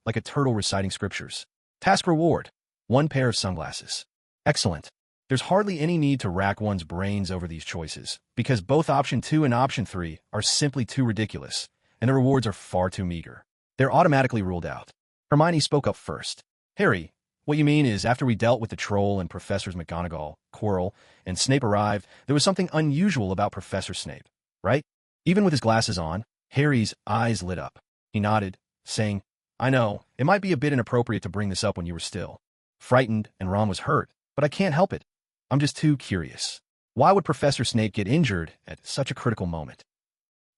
like a turtle reciting scriptures. Task reward, 1 pair of sunglasses. Excellent. There's hardly any need to rack one's brains over these choices, because both Option 2 and Option 3 are simply too ridiculous, and the rewards are far too meager. They're automatically ruled out. Hermione spoke up first. Harry, what you mean is after we dealt with the troll and Professors McGonagall, Quirrell, and Snape arrived, there was something unusual about Professor Snape, right? Even with his glasses on, Harry's eyes lit up. He nodded, saying, I know, it might be a bit inappropriate to bring this up when you were still frightened and Ron was hurt, but I can't help it. I'm just too curious. Why would Professor Snape get injured at such a critical moment?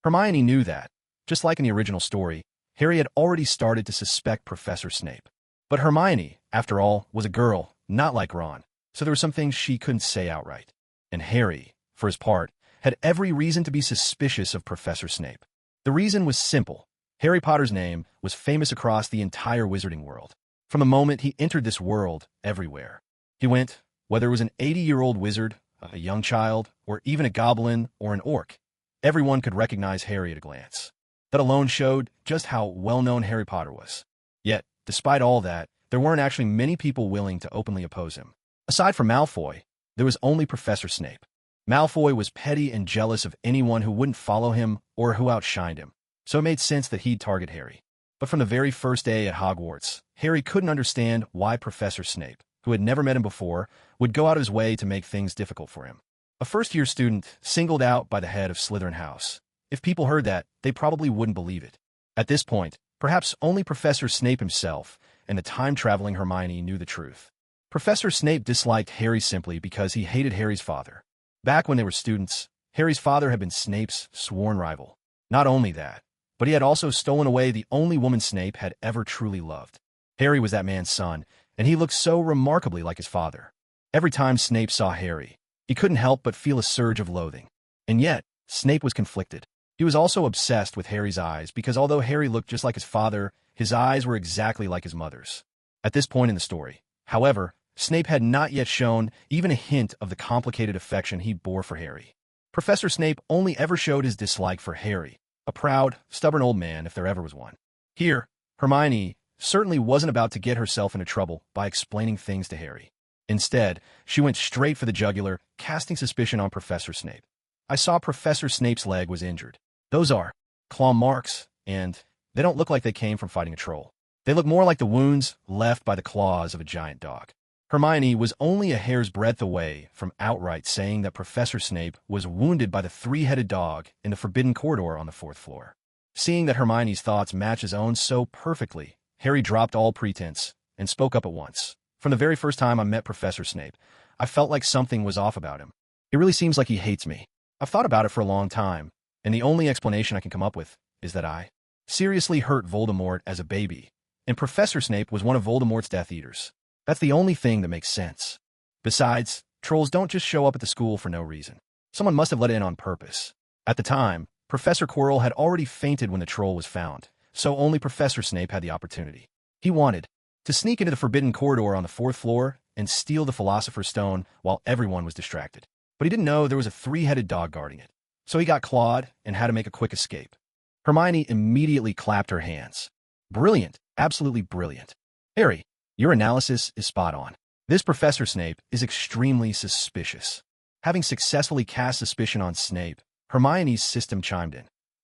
Hermione knew that. Just like in the original story, Harry had already started to suspect Professor Snape. But Hermione, after all, was a girl, not like Ron, so there were some things she couldn't say outright. And Harry, for his part, had every reason to be suspicious of Professor Snape. The reason was simple. Harry Potter's name was famous across the entire wizarding world. From the moment he entered this world, everywhere he went, whether it was an 80-year-old wizard, a young child, or even a goblin or an orc, everyone could recognize Harry at a glance. That alone showed just how well-known Harry Potter was. Yet, despite all that, there weren't actually many people willing to openly oppose him. Aside from Malfoy, there was only Professor Snape. Malfoy was petty and jealous of anyone who wouldn't follow him or who outshined him, so it made sense that he'd target Harry. But from the very first day at Hogwarts, Harry couldn't understand why Professor Snape, who had never met him before, would go out of his way to make things difficult for him. A first-year student singled out by the head of Slytherin House. If people heard that, they probably wouldn't believe it. At this point, perhaps only Professor Snape himself and the time-traveling Hermione knew the truth. Professor Snape disliked Harry simply because he hated Harry's father. Back when they were students, Harry's father had been Snape's sworn rival. Not only that, but he had also stolen away the only woman Snape had ever truly loved. Harry was that man's son, and he looked so remarkably like his father. Every time Snape saw Harry, he couldn't help but feel a surge of loathing. And yet, Snape was conflicted. He was also obsessed with Harry's eyes because although Harry looked just like his father, his eyes were exactly like his mother's. At this point in the story, however, Snape had not yet shown even a hint of the complicated affection he bore for Harry. Professor Snape only ever showed his dislike for Harry, a proud, stubborn old man if there ever was one. Here, Hermione certainly wasn't about to get herself into trouble by explaining things to Harry. Instead, she went straight for the jugular, casting suspicion on Professor Snape. I saw Professor Snape's leg was injured. Those are claw marks, and they don't look like they came from fighting a troll. They look more like the wounds left by the claws of a giant dog. Hermione was only a hair's breadth away from outright saying that Professor Snape was wounded by the three-headed dog in the forbidden corridor on the 4th floor. Seeing that Hermione's thoughts matched his own so perfectly, Harry dropped all pretense and spoke up at once. From the very first time I met Professor Snape, I felt like something was off about him. It really seems like he hates me. I've thought about it for a long time, and the only explanation I can come up with is that I seriously hurt Voldemort as a baby, and Professor Snape was one of Voldemort's Death Eaters. That's the only thing that makes sense. Besides, trolls don't just show up at the school for no reason. Someone must have let it in on purpose. At the time, Professor Quirrell had already fainted when the troll was found, so only Professor Snape had the opportunity. He wanted to sneak into the forbidden corridor on the 4th floor and steal the Philosopher's Stone while everyone was distracted. But he didn't know there was a three-headed dog guarding it, so he got clawed and had to make a quick escape. Hermione immediately clapped her hands. Brilliant, absolutely brilliant. Harry, your analysis is spot on. This Professor Snape is extremely suspicious. Having successfully cast suspicion on Snape, Hermione's system chimed in.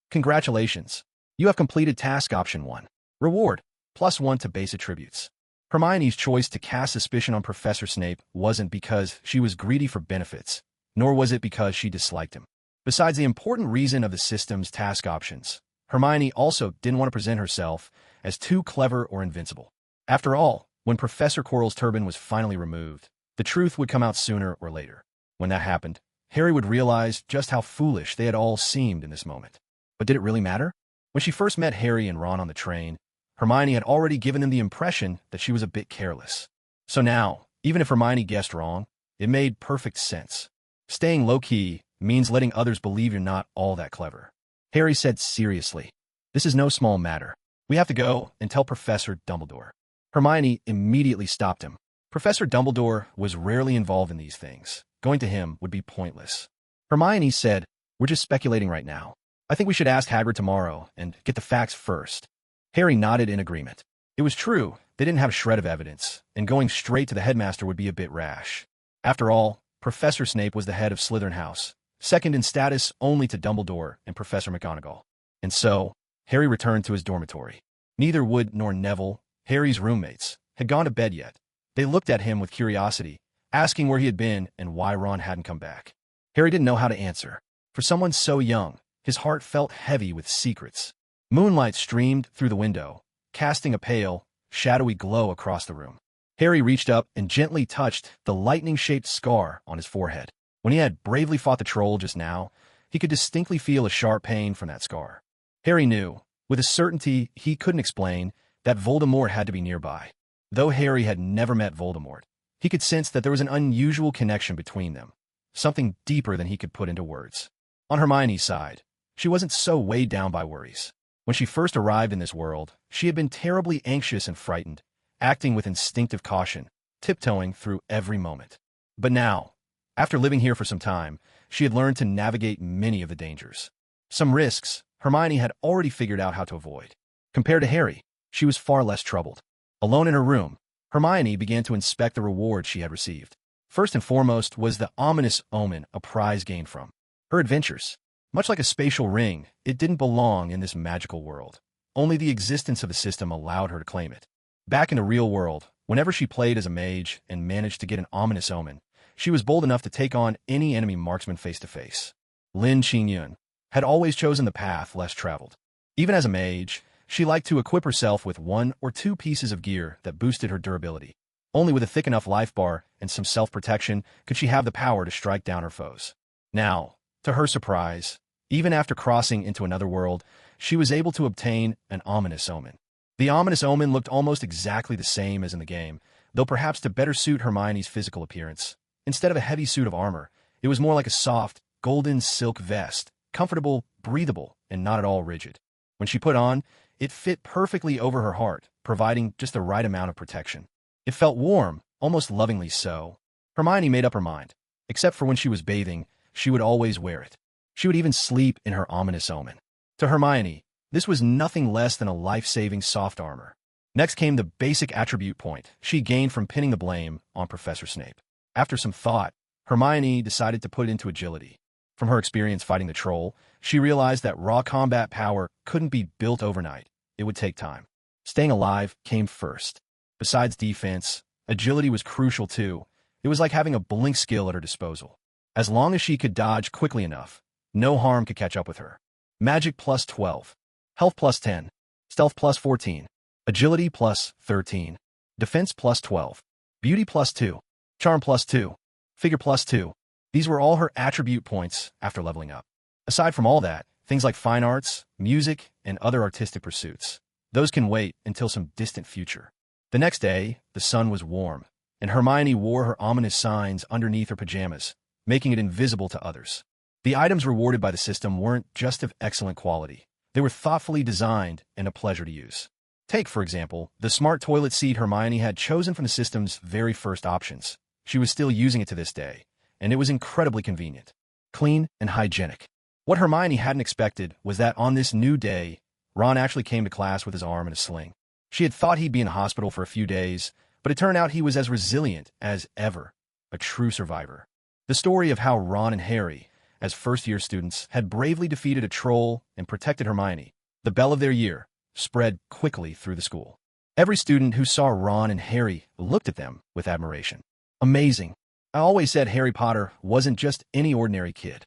Congratulations. You have completed task option 1. Reward, +1 to base attributes. Hermione's choice to cast suspicion on Professor Snape wasn't because she was greedy for benefits, nor was it because she disliked him. Besides the important reason of the system's task options, Hermione also didn't want to present herself as too clever or invincible. After all, when Professor Quirrell's turban was finally removed, the truth would come out sooner or later. When that happened, Harry would realize just how foolish they had all seemed in this moment. But did it really matter? When she first met Harry and Ron on the train, Hermione had already given them the impression that she was a bit careless. So now, even if Hermione guessed wrong, it made perfect sense. Staying low-key means letting others believe you're not all that clever. Harry said seriously, "This is no small matter. We have to go and tell Professor Dumbledore." Hermione immediately stopped him. Professor Dumbledore was rarely involved in these things. Going to him would be pointless. Hermione said, "We're just speculating right now. I think we should ask Hagrid tomorrow and get the facts first." Harry nodded in agreement. It was true, they didn't have a shred of evidence, and going straight to the headmaster would be a bit rash. After all, Professor Snape was the head of Slytherin House, second in status only to Dumbledore and Professor McGonagall. And so, Harry returned to his dormitory. Neither Wood nor Neville, Harry's roommates, had gone to bed yet. They looked at him with curiosity, asking where he had been and why Ron hadn't come back. Harry didn't know how to answer. For someone so young, his heart felt heavy with secrets. Moonlight streamed through the window, casting a pale, shadowy glow across the room. Harry reached up and gently touched the lightning-shaped scar on his forehead. When he had bravely fought the troll just now, He could distinctly feel a sharp pain from that scar. Harry knew, with a certainty he couldn't explain, that Voldemort had to be nearby. Though Harry had never met Voldemort, he could sense that there was an unusual connection between them, something deeper than he could put into words. On Hermione's side, she wasn't so weighed down by worries. When she first arrived in this world, she had been terribly anxious and frightened, acting with instinctive caution, tiptoeing through every moment. But now, after living here for some time, she had learned to navigate many of the dangers. Some risks Hermione had already figured out how to avoid. Compared to Harry, she was far less troubled. Alone in her room, Hermione began to inspect the rewards she had received. First and foremost was the ominous omen a prize gained from her adventures. Much like a spatial ring, it didn't belong in this magical world. Only the existence of the system allowed her to claim it. Back in the real world, whenever she played as a mage and managed to get an ominous omen, she was bold enough to take on any enemy marksman face to face. Lin Qingyun had always chosen the path less traveled. Even as a mage, she liked to equip herself with 1 or 2 pieces of gear that boosted her durability. Only with a thick enough life bar and some self-protection could she have the power to strike down her foes. Now, to her surprise, even after crossing into another world, she was able to obtain an ominous omen. The ominous omen looked almost exactly the same as in the game, though perhaps to better suit Hermione's physical appearance. Instead of a heavy suit of armor, it was more like a soft, golden silk vest, comfortable, breathable, and not at all rigid. When she put on, it fit perfectly over her heart, providing just the right amount of protection. It felt warm, almost lovingly so. Hermione made up her mind. Except for when she was bathing, she would always wear it. She would even sleep in her ominous omen. To Hermione, this was nothing less than a life-saving soft armor. Next came the basic attribute point she gained from pinning the blame on Professor Snape. After some thought, Hermione decided to put it into agility. From her experience fighting the troll, she realized that raw combat power couldn't be built overnight. It would take time. Staying alive came first. Besides defense, agility was crucial too. It was like having a blink skill at her disposal. As long as she could dodge quickly enough, no harm could catch up with her. Magic plus 12. Health plus 10. Stealth plus 14. Agility plus 13. Defense plus 12. Beauty plus 2. Charm plus 2. Figure plus 2. These were all her attribute points after leveling up. Aside from all that, things like fine arts, music, and other artistic pursuits, those can wait until some distant future. The next day, the sun was warm, and Hermione wore her ominous signs underneath her pajamas, making it invisible to others. The items rewarded by the system weren't just of excellent quality. They were thoughtfully designed and a pleasure to use. Take, for example, the smart toilet seat Hermione had chosen from the system's very first options. She was still using it to this day, and it was incredibly convenient, clean, and hygienic. What Hermione hadn't expected was that on this new day, Ron actually came to class with his arm in a sling. She had thought he'd be in hospital for a few days, but it turned out he was as resilient as ever, a true survivor. The story of how Ron and Harry, as first-year students, had bravely defeated a troll and protected Hermione, the belle of their year, spread quickly through the school. Every student who saw Ron and Harry looked at them with admiration. Amazing. I always said Harry Potter wasn't just any ordinary kid.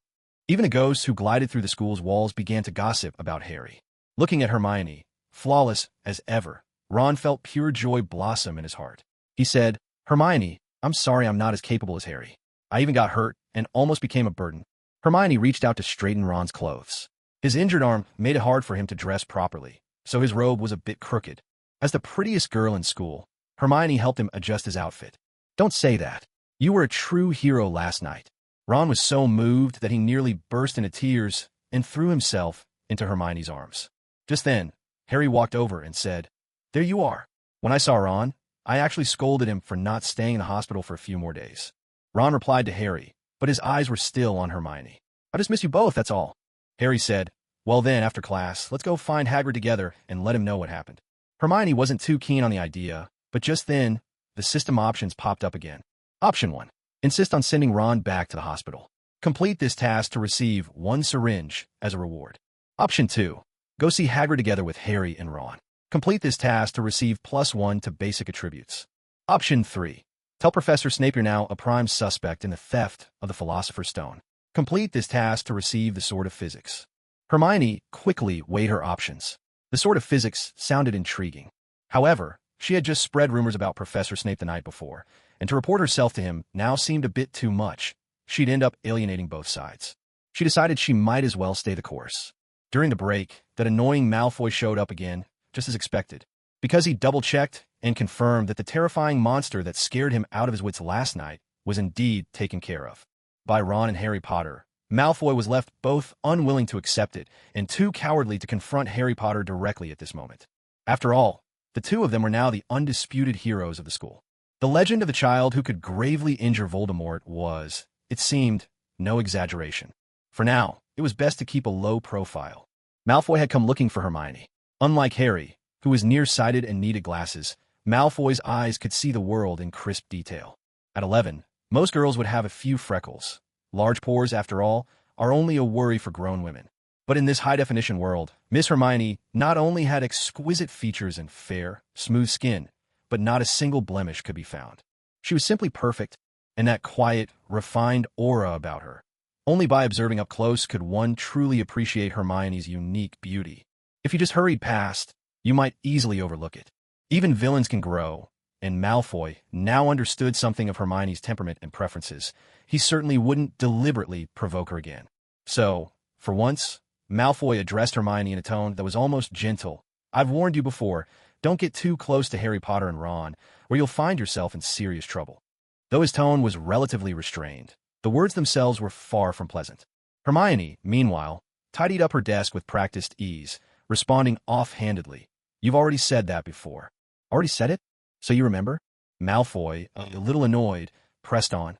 Even the ghosts who glided through the school's walls began to gossip about Harry. Looking at Hermione, flawless as ever, Ron felt pure joy blossom in his heart. He said, "Hermione, I'm sorry I'm not as capable as Harry. I even got hurt and almost became a burden." Hermione reached out to straighten Ron's clothes. His injured arm made it hard for him to dress properly, so his robe was a bit crooked. As the prettiest girl in school, Hermione helped him adjust his outfit. "Don't say that. You were a true hero last night." Ron was so moved that he nearly burst into tears and threw himself into Hermione's arms. Just then, Harry walked over and said, "There you are." When I saw Ron, I actually scolded him for not staying in the hospital for a few more days. Ron replied to Harry, but his eyes were still on Hermione. "I just miss you both, that's all." Harry said, "Well then, after class, let's go find Hagrid together and let him know what happened." Hermione wasn't too keen on the idea, but just then, the system options popped up again. Option 1. Insist on sending Ron back to the hospital. Complete this task to receive 1 syringe as a reward. Option 2. Go see Hagrid together with Harry and Ron. Complete this task to receive +1 to basic attributes. Option 3. Tell Professor Snape you're now a prime suspect in the theft of the Philosopher's Stone. Complete this task to receive the Sword of Physics. Hermione quickly weighed her options. The Sword of Physics sounded intriguing. However, she had just spread rumors about Professor Snape the night before, and to report herself to him now seemed a bit too much. She'd end up alienating both sides. She decided she might as well stay the course. During the break, that annoying Malfoy showed up again, just as expected. Because he double-checked and confirmed that the terrifying monster that scared him out of his wits last night was indeed taken care of by Ron and Harry Potter, Malfoy was left both unwilling to accept it and too cowardly to confront Harry Potter directly at this moment. After all, the two of them were now the undisputed heroes of the school. The legend of the child who could gravely injure Voldemort was, it seemed, no exaggeration. For now, it was best to keep a low profile. Malfoy had come looking for Hermione. Unlike Harry, who was nearsighted and needed glasses, Malfoy's eyes could see the world in crisp detail. At 11, most girls would have a few freckles. Large pores, after all, are only a worry for grown women. But in this high-definition world, Miss Hermione not only had exquisite features and fair, smooth skin, but not a single blemish could be found. She was simply perfect, and that quiet, refined aura about her. Only by observing up close could one truly appreciate Hermione's unique beauty. If you just hurried past, you might easily overlook it. Even villains can grow, and Malfoy now understood something of Hermione's temperament and preferences. He certainly wouldn't deliberately provoke her again. So, for once, Malfoy addressed Hermione in a tone that was almost gentle. I've warned you before, don't get too close to Harry Potter and Ron, or you'll find yourself in serious trouble. Though his tone was relatively restrained, the words themselves were far from pleasant. Hermione, meanwhile, tidied up her desk with practiced ease, responding offhandedly. You've already said that before. Already said it? So you remember? Malfoy, a little annoyed, pressed on.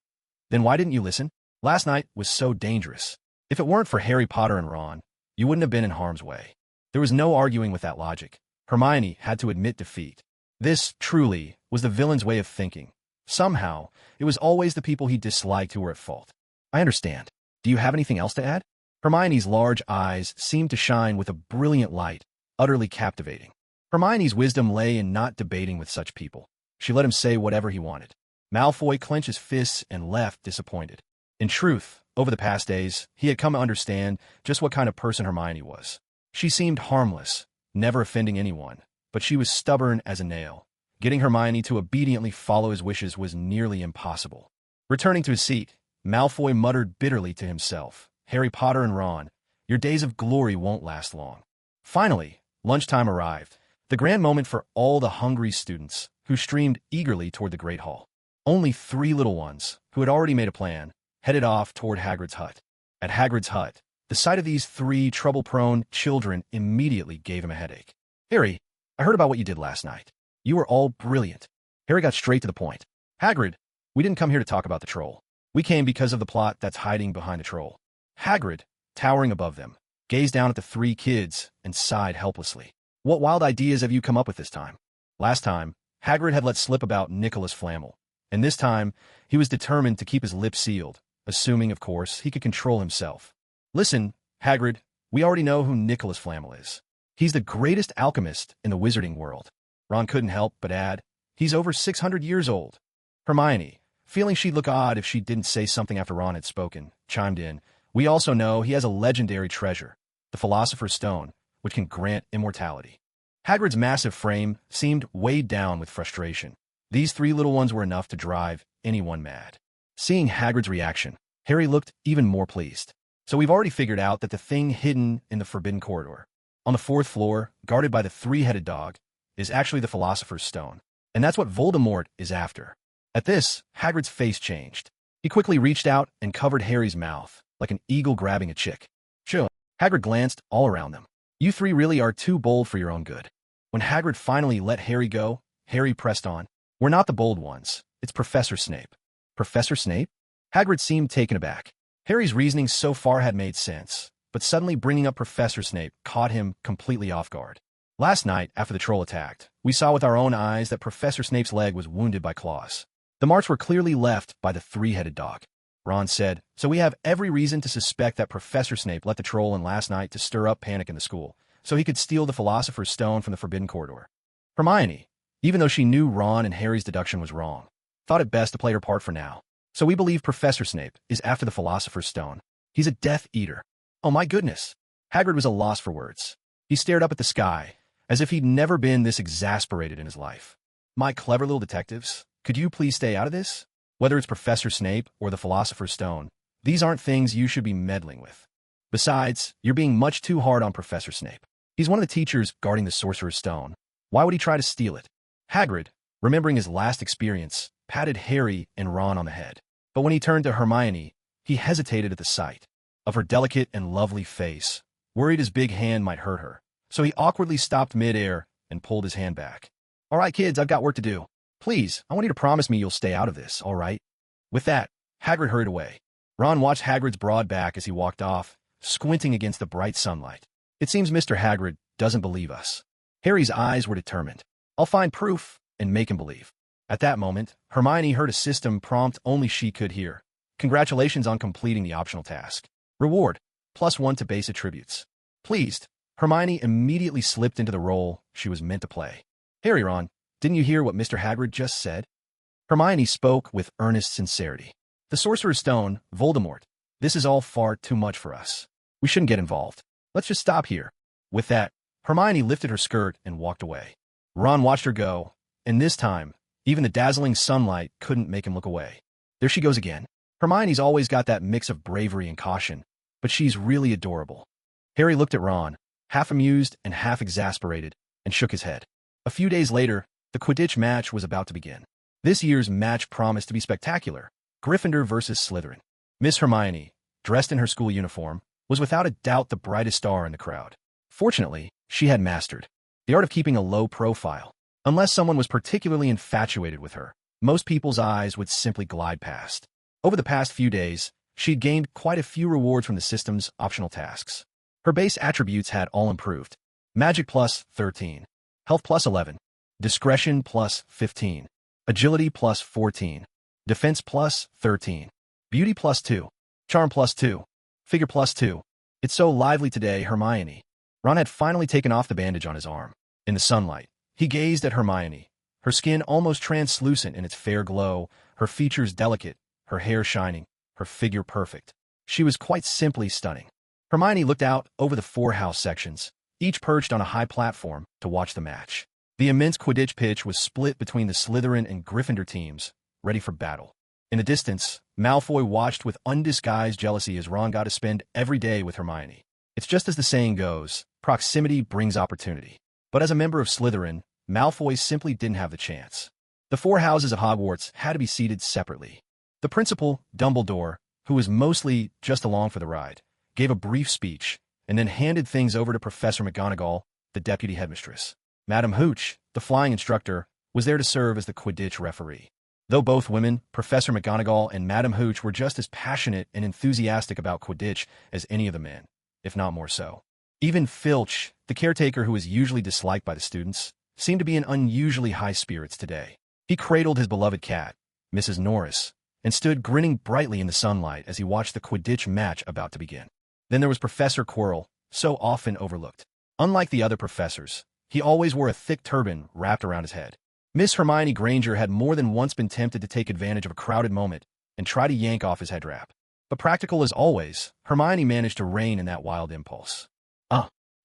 Then why didn't you listen? Last night was so dangerous. If it weren't for Harry Potter and Ron, you wouldn't have been in harm's way. There was no arguing with that logic. Hermione had to admit defeat. This, truly, was the villain's way of thinking. Somehow, it was always the people he disliked who were at fault. I understand. Do you have anything else to add? Hermione's large eyes seemed to shine with a brilliant light, utterly captivating. Hermione's wisdom lay in not debating with such people. She let him say whatever he wanted. Malfoy clenched his fists and left disappointed. In truth, over the past days, he had come to understand just what kind of person Hermione was. She seemed harmless, never offending anyone, but she was stubborn as a nail. Getting Hermione to obediently follow his wishes was nearly impossible. Returning to his seat, Malfoy muttered bitterly to himself, Harry Potter and Ron, your days of glory won't last long. Finally, lunchtime arrived, the grand moment for all the hungry students who streamed eagerly toward the Great Hall. Only 3 little ones, who had already made a plan, headed off toward Hagrid's hut. At Hagrid's hut, the sight of these 3 trouble-prone children immediately gave him a headache. Harry, I heard about what you did last night. You were all brilliant. Harry got straight to the point. Hagrid, we didn't come here to talk about the troll. We came because of the plot that's hiding behind the troll. Hagrid, towering above them, gazed down at the 3 kids and sighed helplessly. What wild ideas have you come up with this time? Last time, Hagrid had let slip about Nicholas Flamel, and this time, he was determined to keep his lips sealed, assuming, of course, he could control himself. Listen, Hagrid, we already know who Nicholas Flamel is. He's the greatest alchemist in the wizarding world. Ron couldn't help but add, he's over 600 years old. Hermione, feeling she'd look odd if she didn't say something after Ron had spoken, chimed in, we also know he has a legendary treasure, the Philosopher's Stone, which can grant immortality. Hagrid's massive frame seemed weighed down with frustration. These 3 little ones were enough to drive anyone mad. Seeing Hagrid's reaction, Harry looked even more pleased. So we've already figured out that the thing hidden in the Forbidden Corridor, on the 4th floor, guarded by the 3-headed dog, is actually the Philosopher's Stone. And that's what Voldemort is after. At this, Hagrid's face changed. He quickly reached out and covered Harry's mouth, like an eagle grabbing a chick. Sure. Hagrid glanced all around them. You 3 really are too bold for your own good. When Hagrid finally let Harry go, Harry pressed on. We're not the bold ones. It's Professor Snape. Professor Snape? Hagrid seemed taken aback. Harry's reasoning so far had made sense, but suddenly bringing up Professor Snape caught him completely off guard. Last night, after the troll attacked, we saw with our own eyes that Professor Snape's leg was wounded by claws. The marks were clearly left by the 3-headed dog. Ron said, so we have every reason to suspect that Professor Snape let the troll in last night to stir up panic in the school, so he could steal the Philosopher's Stone from the Forbidden Corridor. Hermione, even though she knew Ron and Harry's deduction was wrong, thought it best to play her part for now. So we believe Professor Snape is after the Philosopher's Stone. He's a Death Eater. Oh my goodness. Hagrid was a loss for words. He stared up at the sky, as if he'd never been this exasperated in his life. My clever little detectives, could you please stay out of this? Whether it's Professor Snape or the Philosopher's Stone, These aren't things you should be meddling with. Besides, you're being much too hard on Professor Snape. He's one of the teachers guarding the Sorcerer's Stone. Why would he try to steal it? Hagrid, remembering his last experience, patted Harry and Ron on the head. But when he turned to Hermione, he hesitated at the sight of her delicate and lovely face, worried his big hand might hurt her. So he awkwardly stopped mid-air and pulled his hand back. All right, kids, I've got work to do. Please, I want you to promise me you'll stay out of this, all right? With that, Hagrid hurried away. Ron watched Hagrid's broad back as he walked off, squinting against the bright sunlight. It seems Mr. Hagrid doesn't believe us. Harry's eyes were determined. I'll find proof and make him believe. At that moment, Hermione heard a system prompt only she could hear. Congratulations on completing the optional task. Reward, +1 to base attributes. Pleased, Hermione immediately slipped into the role she was meant to play. Harry, Ron, didn't you hear what Mr. Hagrid just said? Hermione spoke with earnest sincerity. The Sorcerer's Stone, Voldemort. This is all far too much for us. We shouldn't get involved. Let's just stop here. With that, Hermione lifted her skirt and walked away. Ron watched her go, and this time, even the dazzling sunlight couldn't make him look away. There she goes again. Hermione's always got that mix of bravery and caution, but she's really adorable. Harry looked at Ron, half amused and half exasperated, and shook his head. A few days later, the Quidditch match was about to begin. This year's match promised to be spectacular. Gryffindor versus Slytherin. Miss Hermione, dressed in her school uniform, was without a doubt the brightest star in the crowd. Fortunately, she had mastered the art of keeping a low profile. Unless someone was particularly infatuated with her, most people's eyes would simply glide past. Over the past few days, she'd gained quite a few rewards from the system's optional tasks. Her base attributes had all improved. Magic +13, Health +11, Discretion +15, Agility +14, Defense +13, Beauty +2, Charm +2, Figure +2. It's so lively today, Hermione. Ron had finally taken off the bandage on his arm. In the sunlight, he gazed at Hermione, her skin almost translucent in its fair glow, her features delicate, her hair shining, her figure perfect. She was quite simply stunning. Hermione looked out over the 4 house sections, each perched on a high platform, to watch the match. The immense Quidditch pitch was split between the Slytherin and Gryffindor teams, ready for battle. In the distance, Malfoy watched with undisguised jealousy as Ron got to spend every day with Hermione. It's just as the saying goes, proximity brings opportunity. But as a member of Slytherin, Malfoy simply didn't have the chance. The 4 houses of Hogwarts had to be seated separately. The principal, Dumbledore, who was mostly just along for the ride, gave a brief speech and then handed things over to Professor McGonagall, the deputy headmistress. Madame Hooch, the flying instructor, was there to serve as the Quidditch referee. Though both women, Professor McGonagall and Madame Hooch, were just as passionate and enthusiastic about Quidditch as any of the men, if not more so. Even Filch, the caretaker who is usually disliked by the students, seemed to be in unusually high spirits today. He cradled his beloved cat, Mrs. Norris, and stood grinning brightly in the sunlight as he watched the Quidditch match about to begin. Then there was Professor Quirrell, so often overlooked. Unlike the other professors, he always wore a thick turban wrapped around his head. Miss Hermione Granger had more than once been tempted to take advantage of a crowded moment and try to yank off his head wrap. But practical as always, Hermione managed to rein in that wild impulse.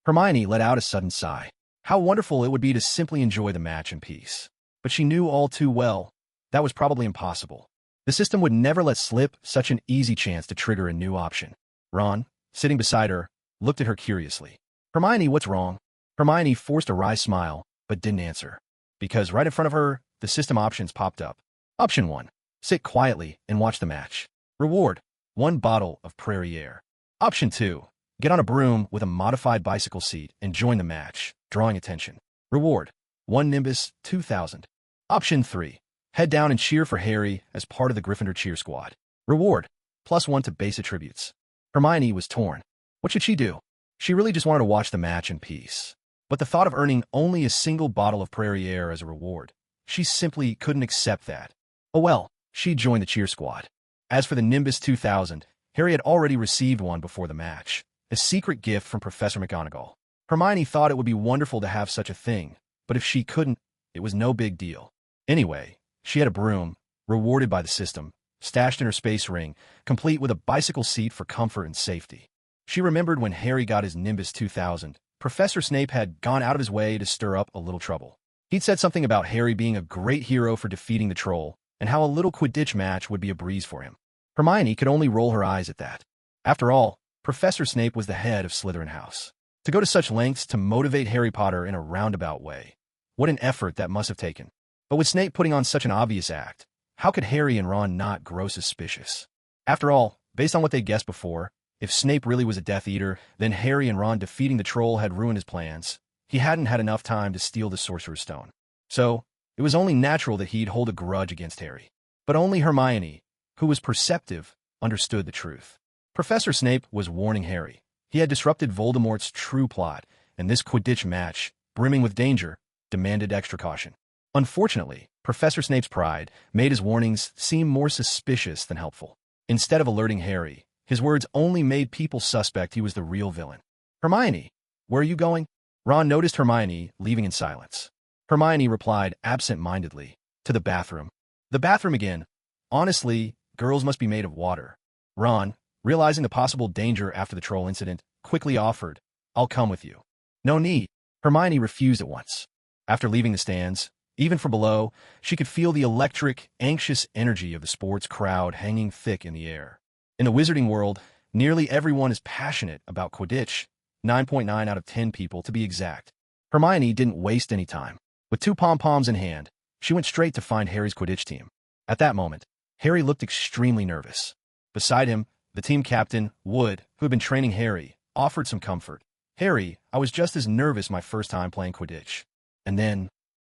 Hermione let out a sudden sigh. How wonderful it would be to simply enjoy the match in peace. But she knew all too well that was probably impossible. The system would never let slip such an easy chance to trigger a new option. Ron, sitting beside her, looked at her curiously. Hermione, what's wrong? Hermione forced a wry smile, but didn't answer. Because right in front of her, the system options popped up. Option 1. Sit quietly and watch the match. Reward. 1 bottle of Prairie Air. Option 2. Get on a broom with a modified bicycle seat and join the match, drawing attention. Reward. 1 Nimbus 2000. Option 3. Head down and cheer for Harry as part of the Gryffindor cheer squad. Reward. +1 to base attributes. Hermione was torn. What should she do? She really just wanted to watch the match in peace. But the thought of earning only a single bottle of Prairie Air as a reward, she simply couldn't accept that. Oh well, she'd join the cheer squad. As for the Nimbus 2000, Harry had already received one before the match, a secret gift from Professor McGonagall. Hermione thought it would be wonderful to have such a thing, but if she couldn't, it was no big deal. Anyway, she had a broom, rewarded by the system, stashed in her space ring, complete with a bicycle seat for comfort and safety. She remembered when Harry got his Nimbus 2000, Professor Snape had gone out of his way to stir up a little trouble. He'd said something about Harry being a great hero for defeating the troll, and how a little Quidditch match would be a breeze for him. Hermione could only roll her eyes at that. After all, Professor Snape was the head of Slytherin House. To go to such lengths to motivate Harry Potter in a roundabout way. What an effort that must have taken. But with Snape putting on such an obvious act, how could Harry and Ron not grow suspicious? After all, based on what they guessed before, if Snape really was a Death Eater, then Harry and Ron defeating the troll had ruined his plans. He hadn't had enough time to steal the Sorcerer's Stone. So, it was only natural that he'd hold a grudge against Harry. But only Hermione, who was perceptive, understood the truth. Professor Snape was warning Harry. He had disrupted Voldemort's true plot, and this Quidditch match, brimming with danger, demanded extra caution. Unfortunately, Professor Snape's pride made his warnings seem more suspicious than helpful. Instead of alerting Harry, his words only made people suspect he was the real villain. Hermione, where are you going? Ron noticed Hermione leaving in silence. Hermione replied absent-mindedly, to the bathroom. The bathroom again. Honestly, girls must be made of water. Ron, realizing the possible danger after the troll incident, quickly offered, I'll come with you. No need. Hermione refused at once. After leaving the stands, even from below, she could feel the electric, anxious energy of the sports crowd hanging thick in the air. In the wizarding world, nearly everyone is passionate about Quidditch, 9.9 out of 10 people to be exact. Hermione didn't waste any time. With 2 pom-poms in hand, she went straight to find Harry's Quidditch team. At that moment, Harry looked extremely nervous. Beside him, the team captain, Wood, who had been training Harry, offered some comfort. Harry, I was just as nervous my first time playing Quidditch. And then,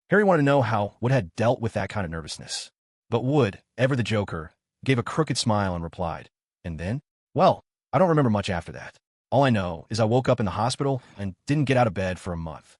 Harry wanted to know how Wood had dealt with that kind of nervousness. But Wood, ever the joker, gave a crooked smile and replied, and then? Well, I don't remember much after that. All I know is I woke up in the hospital and didn't get out of bed for a month.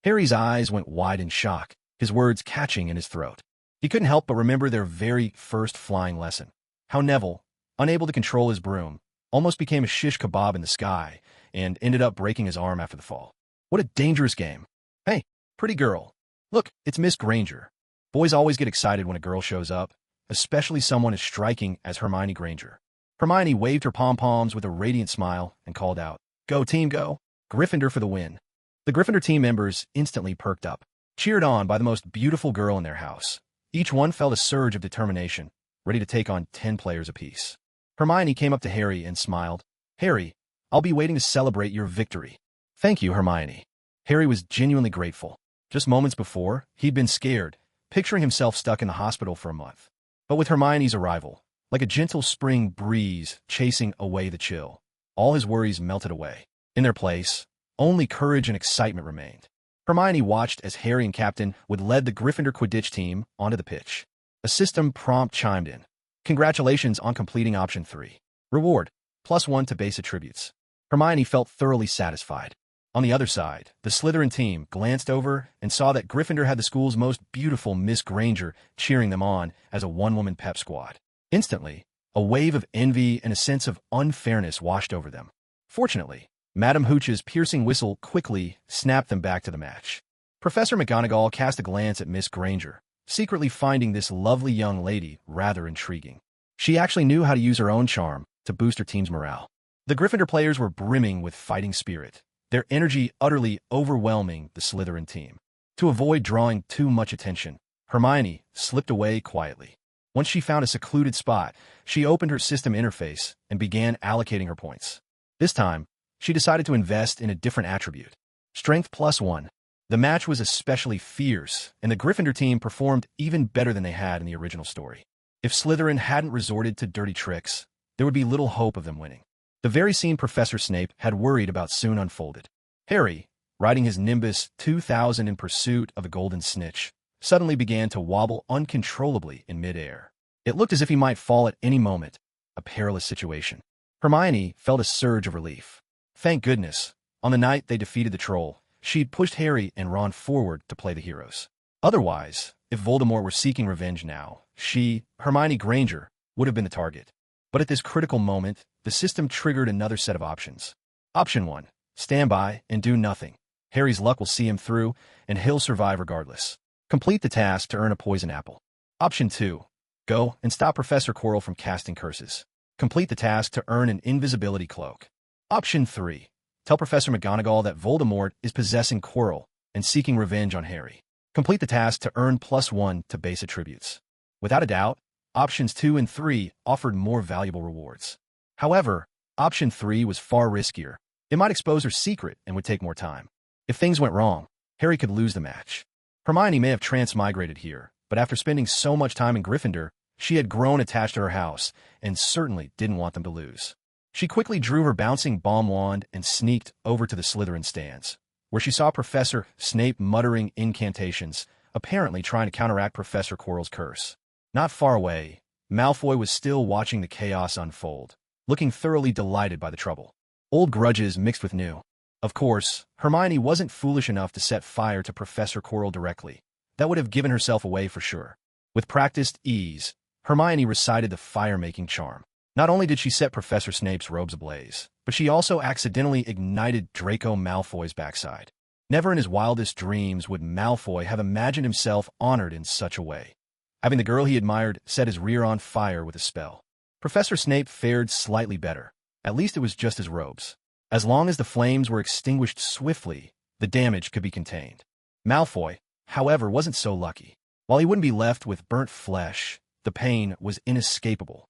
Harry's eyes went wide in shock, his words catching in his throat. He couldn't help but remember their very first flying lesson. How Neville, unable to control his broom, almost became a shish kebab in the sky and ended up breaking his arm after the fall. What a dangerous game. Hey, pretty girl. Look, it's Miss Granger. Boys always get excited when a girl shows up, especially someone as striking as Hermione Granger. Hermione waved her pom-poms with a radiant smile and called out, Go team, go! Gryffindor for the win. The Gryffindor team members instantly perked up, cheered on by the most beautiful girl in their house. Each one felt a surge of determination, ready to take on 10 players apiece. Hermione came up to Harry and smiled. Harry, I'll be waiting to celebrate your victory. Thank you, Hermione. Harry was genuinely grateful. Just moments before, he'd been scared, picturing himself stuck in the hospital for a month. But with Hermione's arrival, like a gentle spring breeze chasing away the chill, all his worries melted away. In their place, only courage and excitement remained. Hermione watched as Harry and Captain Wood led the Gryffindor Quidditch team onto the pitch. A system prompt chimed in. Congratulations on completing option 3. Reward, +1 to base attributes. Hermione felt thoroughly satisfied. On the other side, the Slytherin team glanced over and saw that Gryffindor had the school's most beautiful Miss Granger cheering them on as a one-woman pep squad. Instantly, a wave of envy and a sense of unfairness washed over them. Fortunately, Madame Hooch's piercing whistle quickly snapped them back to the match. Professor McGonagall cast a glance at Miss Granger, secretly finding this lovely young lady rather intriguing. She actually knew how to use her own charm to boost her team's morale. The Gryffindor players were brimming with fighting spirit, their energy utterly overwhelming the Slytherin team. To avoid drawing too much attention, Hermione slipped away quietly. Once she found a secluded spot, she opened her system interface and began allocating her points. This time, she decided to invest in a different attribute. Strength +1. The match was especially fierce, and the Gryffindor team performed even better than they had in the original story. If Slytherin hadn't resorted to dirty tricks, there would be little hope of them winning. The very scene Professor Snape had worried about soon unfolded. Harry, riding his Nimbus 2000 in pursuit of a golden snitch, suddenly began to wobble uncontrollably in midair. It looked as if he might fall at any moment, a perilous situation. Hermione felt a surge of relief. Thank goodness, on the night they defeated the troll, she'd pushed Harry and Ron forward to play the heroes. Otherwise, if Voldemort were seeking revenge now, she, Hermione Granger, would have been the target. But at this critical moment, the system triggered another set of options. Option 1. Stand by and do nothing. Harry's luck will see him through, and he'll survive regardless. Complete the task to earn a poison apple. Option 2. Go and stop Professor Quirrell from casting curses. Complete the task to earn an invisibility cloak. Option 3. Tell Professor McGonagall that Voldemort is possessing Quirrell and seeking revenge on Harry. Complete the task to earn +1 to base attributes. Without a doubt, options 2 and 3 offered more valuable rewards. However, option 3 was far riskier. It might expose her secret and would take more time. If things went wrong, Harry could lose the match. Hermione may have transmigrated here, but after spending so much time in Gryffindor, she had grown attached to her house and certainly didn't want them to lose. She quickly drew her bouncing bomb wand and sneaked over to the Slytherin stands, where she saw Professor Snape muttering incantations, apparently trying to counteract Professor Quirrell's curse. Not far away, Malfoy was still watching the chaos unfold, looking thoroughly delighted by the trouble. Old grudges mixed with new. Of course, Hermione wasn't foolish enough to set fire to Professor Quirrell directly. That would have given herself away for sure. With practiced ease, Hermione recited the fire-making charm. Not only did she set Professor Snape's robes ablaze, but she also accidentally ignited Draco Malfoy's backside. Never in his wildest dreams would Malfoy have imagined himself honored in such a way. Having the girl he admired set his rear on fire with a spell. Professor Snape fared slightly better. At least it was just his robes. As long as the flames were extinguished swiftly, the damage could be contained. Malfoy, however, wasn't so lucky. While he wouldn't be left with burnt flesh, the pain was inescapable.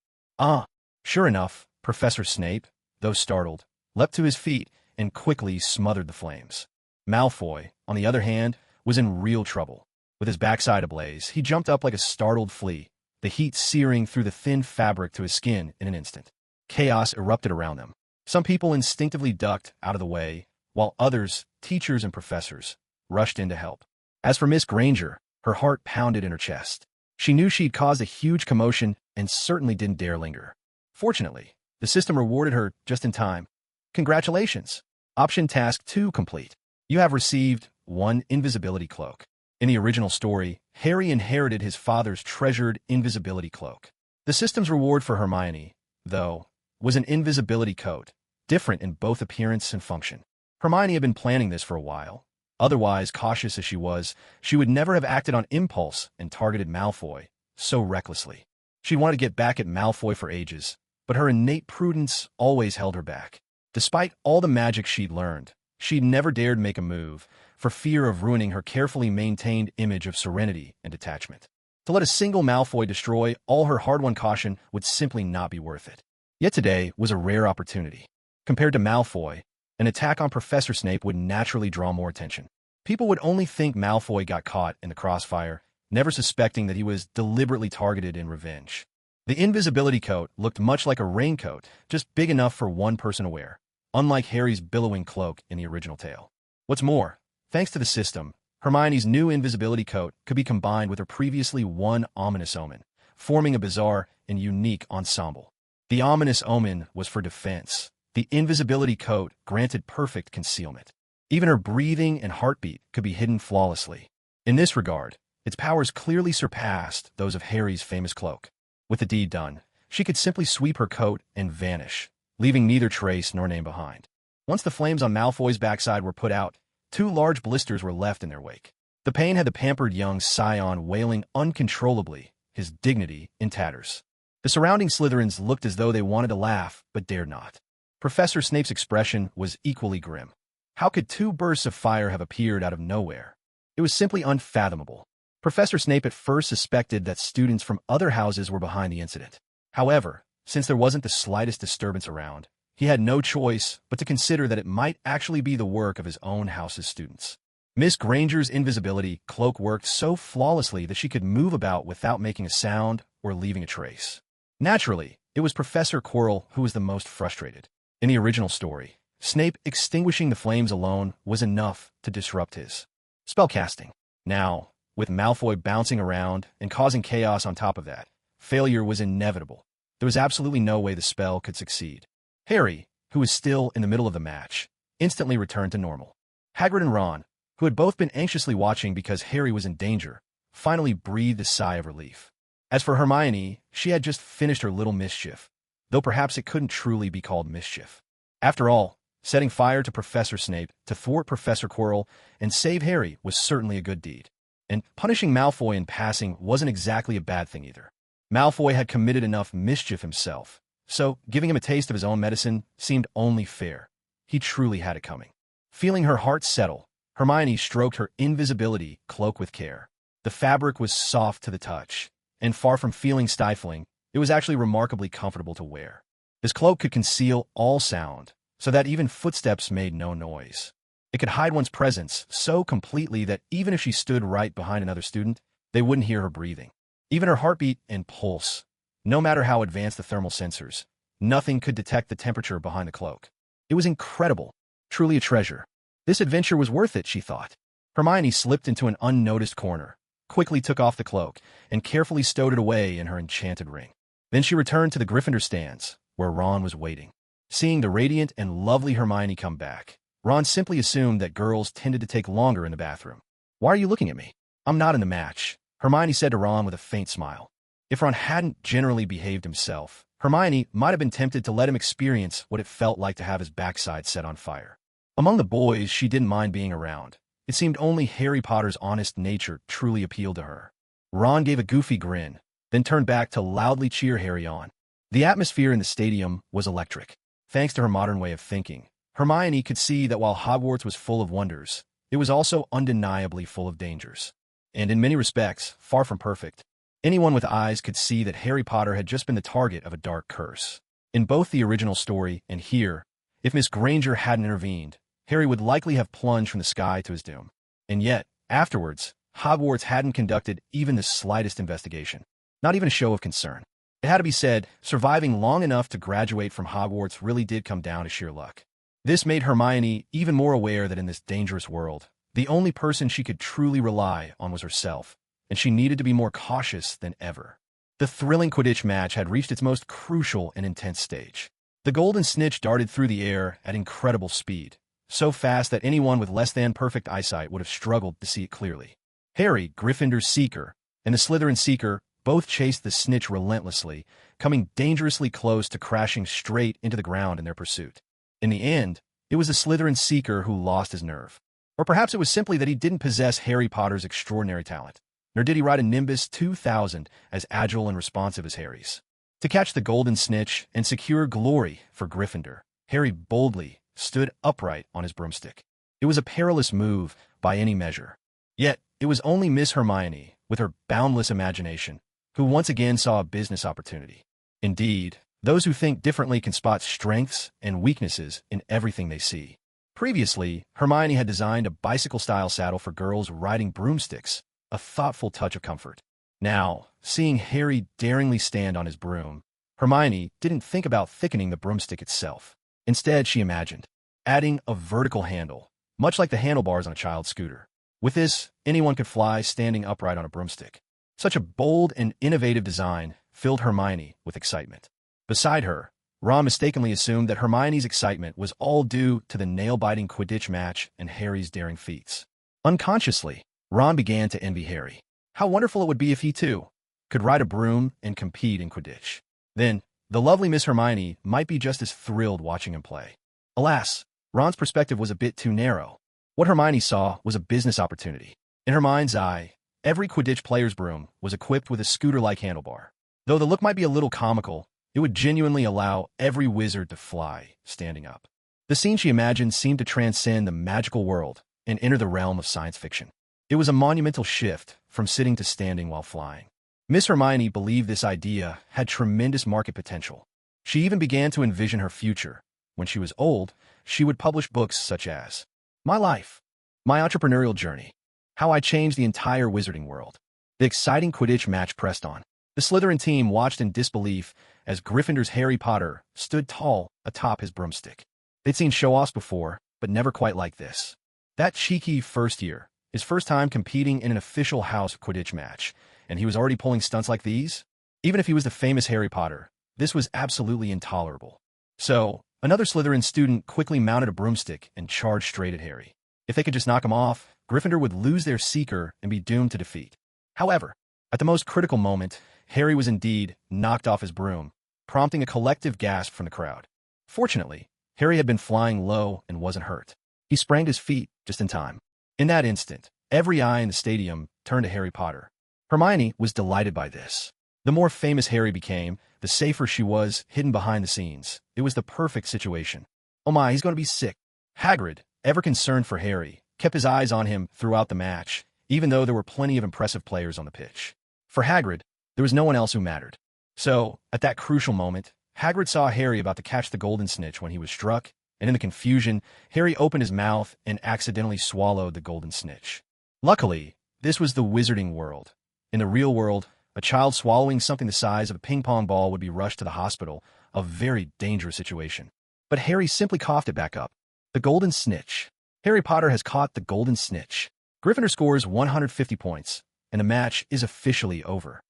Sure enough, Professor Snape, though startled, leapt to his feet and quickly smothered the flames. Malfoy, on the other hand, was in real trouble. With his backside ablaze, he jumped up like a startled flea, the heat searing through the thin fabric to his skin in an instant. Chaos erupted around them. Some people instinctively ducked out of the way, while others, teachers and professors, rushed in to help. As for Miss Granger, her heart pounded in her chest. She knew she'd caused a huge commotion and certainly didn't dare linger. Fortunately, the system rewarded her just in time. Congratulations! Option Task 2 complete. You have received 1 invisibility cloak. In the original story, Harry inherited his father's treasured invisibility cloak. The system's reward for Hermione, though, was an invisibility coat, different in both appearance and function. Hermione had been planning this for a while. Otherwise, cautious as she was, she would never have acted on impulse and targeted Malfoy so recklessly. She wanted to get back at Malfoy for ages, but her innate prudence always held her back. Despite all the magic she'd learned, she'd never dared make a move for fear of ruining her carefully maintained image of serenity and detachment. To let a single Malfoy destroy all her hard-won caution would simply not be worth it. Yet today was a rare opportunity. Compared to Malfoy, an attack on Professor Snape would naturally draw more attention. People would only think Malfoy got caught in the crossfire, never suspecting that he was deliberately targeted in revenge. The invisibility coat looked much like a raincoat, just big enough for one person to wear, unlike Harry's billowing cloak in the original tale. What's more, thanks to the system, Hermione's new invisibility coat could be combined with her previously one ominous omen, forming a bizarre and unique ensemble. The ominous omen was for defense. The invisibility coat granted perfect concealment. Even her breathing and heartbeat could be hidden flawlessly. In this regard, its powers clearly surpassed those of Harry's famous cloak. With the deed done, she could simply sweep her coat and vanish, leaving neither trace nor name behind. Once the flames on Malfoy's backside were put out, 2 large blisters were left in their wake. The pain had the pampered young scion wailing uncontrollably, his dignity in tatters. The surrounding Slytherins looked as though they wanted to laugh, but dared not. Professor Snape's expression was equally grim. How could 2 bursts of fire have appeared out of nowhere? It was simply unfathomable. Professor Snape at first suspected that students from other houses were behind the incident. However, since there wasn't the slightest disturbance around, he had no choice but to consider that it might actually be the work of his own house's students. Miss Granger's invisibility cloak worked so flawlessly that she could move about without making a sound or leaving a trace. Naturally, it was Professor Quirrell who was the most frustrated. In the original story, Snape extinguishing the flames alone was enough to disrupt his spellcasting. Now, with Malfoy bouncing around and causing chaos on top of that, failure was inevitable. There was absolutely no way the spell could succeed. Harry, who was still in the middle of the match, instantly returned to normal. Hagrid and Ron, who had both been anxiously watching because Harry was in danger, finally breathed a sigh of relief. As for Hermione, she had just finished her little mischief, though perhaps it couldn't truly be called mischief. After all, setting fire to Professor Snape to thwart Professor Quirrell and save Harry was certainly a good deed. And punishing Malfoy in passing wasn't exactly a bad thing either. Malfoy had committed enough mischief himself, so giving him a taste of his own medicine seemed only fair. He truly had it coming. Feeling her heart settle, Hermione stroked her invisibility cloak with care. The fabric was soft to the touch, and far from feeling stifling, it was actually remarkably comfortable to wear. His cloak could conceal all sound, so that even footsteps made no noise. It could hide one's presence so completely that even if she stood right behind another student, they wouldn't hear her breathing. Even her heartbeat and pulse, no matter how advanced the thermal sensors, nothing could detect the temperature behind the cloak. It was incredible, truly a treasure. This adventure was worth it, she thought. Hermione slipped into an unnoticed corner, quickly took off the cloak, and carefully stowed it away in her enchanted ring. Then she returned to the Gryffindor stands, where Ron was waiting. Seeing the radiant and lovely Hermione come back, Ron simply assumed that girls tended to take longer in the bathroom. "Why are you looking at me? I'm not in the match," Hermione said to Ron with a faint smile. If Ron hadn't generally behaved himself, Hermione might have been tempted to let him experience what it felt like to have his backside set on fire. Among the boys she didn't mind being around. It seemed only Harry Potter's honest nature truly appealed to her. Ron gave a goofy grin, then turned back to loudly cheer Harry on. The atmosphere in the stadium was electric. Thanks to her modern way of thinking, Hermione could see that while Hogwarts was full of wonders, it was also undeniably full of dangers. And in many respects, far from perfect. Anyone with eyes could see that Harry Potter had just been the target of a dark curse. In both the original story and here, if Miss Granger hadn't intervened, Harry would likely have plunged from the sky to his doom. And yet, afterwards, Hogwarts hadn't conducted even the slightest investigation. Not even a show of concern. It had to be said, surviving long enough to graduate from Hogwarts really did come down to sheer luck. This made Hermione even more aware that in this dangerous world, the only person she could truly rely on was herself, and she needed to be more cautious than ever. The thrilling Quidditch match had reached its most crucial and intense stage. The golden snitch darted through the air at incredible speed, so fast that anyone with less than perfect eyesight would have struggled to see it clearly. Harry, Gryffindor's Seeker, and the Slytherin Seeker both chased the snitch relentlessly, coming dangerously close to crashing straight into the ground in their pursuit. In the end, it was the Slytherin Seeker who lost his nerve. Or perhaps it was simply that he didn't possess Harry Potter's extraordinary talent, nor did he ride a Nimbus 2000 as agile and responsive as Harry's. To catch the golden snitch and secure glory for Gryffindor, Harry boldly stood upright on his broomstick. It was a perilous move by any measure. Yet, it was only Miss Hermione, with her boundless imagination, who once again saw a business opportunity. Indeed, those who think differently can spot strengths and weaknesses in everything they see. Previously, Hermione had designed a bicycle-style saddle for girls riding broomsticks, a thoughtful touch of comfort. Now, seeing Harry daringly stand on his broom, Hermione didn't think about thickening the broomstick itself. Instead, she imagined adding a vertical handle, much like the handlebars on a child's scooter. With this, anyone could fly standing upright on a broomstick. Such a bold and innovative design filled Hermione with excitement. Beside her, Ron mistakenly assumed that Hermione's excitement was all due to the nail-biting Quidditch match and Harry's daring feats. Unconsciously, Ron began to envy Harry. How wonderful it would be if he, too, could ride a broom and compete in Quidditch. Then, the lovely Miss Hermione might be just as thrilled watching him play. Alas, Ron's perspective was a bit too narrow. What Hermione saw was a business opportunity. In her mind's eye, every Quidditch player's broom was equipped with a scooter-like handlebar. Though the look might be a little comical, it would genuinely allow every wizard to fly, standing up. The scene she imagined seemed to transcend the magical world and enter the realm of science fiction. It was a monumental shift from sitting to standing while flying. Miss Hermione believed this idea had tremendous market potential. She even began to envision her future. When she was old, she would publish books such as My Life, My Entrepreneurial Journey, How I Changed the Entire Wizarding World. The exciting Quidditch match pressed on. The Slytherin team watched in disbelief as Gryffindor's Harry Potter stood tall atop his broomstick. They'd seen show-offs before, but never quite like this. That cheeky first year, his first time competing in an official house Quidditch match, and he was already pulling stunts like these? Even if he was the famous Harry Potter, this was absolutely intolerable. So, another Slytherin student quickly mounted a broomstick and charged straight at Harry. If they could just knock him off, Gryffindor would lose their Seeker and be doomed to defeat. However, at the most critical moment, Harry was indeed knocked off his broom, prompting a collective gasp from the crowd. Fortunately, Harry had been flying low and wasn't hurt. He sprang to his feet just in time. In that instant, every eye in the stadium turned to Harry Potter. Hermione was delighted by this. The more famous Harry became, the safer she was hidden behind the scenes. It was the perfect situation. Oh my, he's going to be sick. Hagrid, ever concerned for Harry, kept his eyes on him throughout the match, even though there were plenty of impressive players on the pitch. For Hagrid, There was no one else who mattered. So, at that crucial moment, Hagrid saw Harry about to catch the golden snitch when he was struck, and in the confusion, Harry opened his mouth and accidentally swallowed the golden snitch. Luckily, this was the wizarding world. In the real world, a child swallowing something the size of a ping-pong ball would be rushed to the hospital, a very dangerous situation. But Harry simply coughed it back up. The golden snitch. Harry Potter has caught the golden snitch. Gryffindor scores 150 points, and the match is officially over.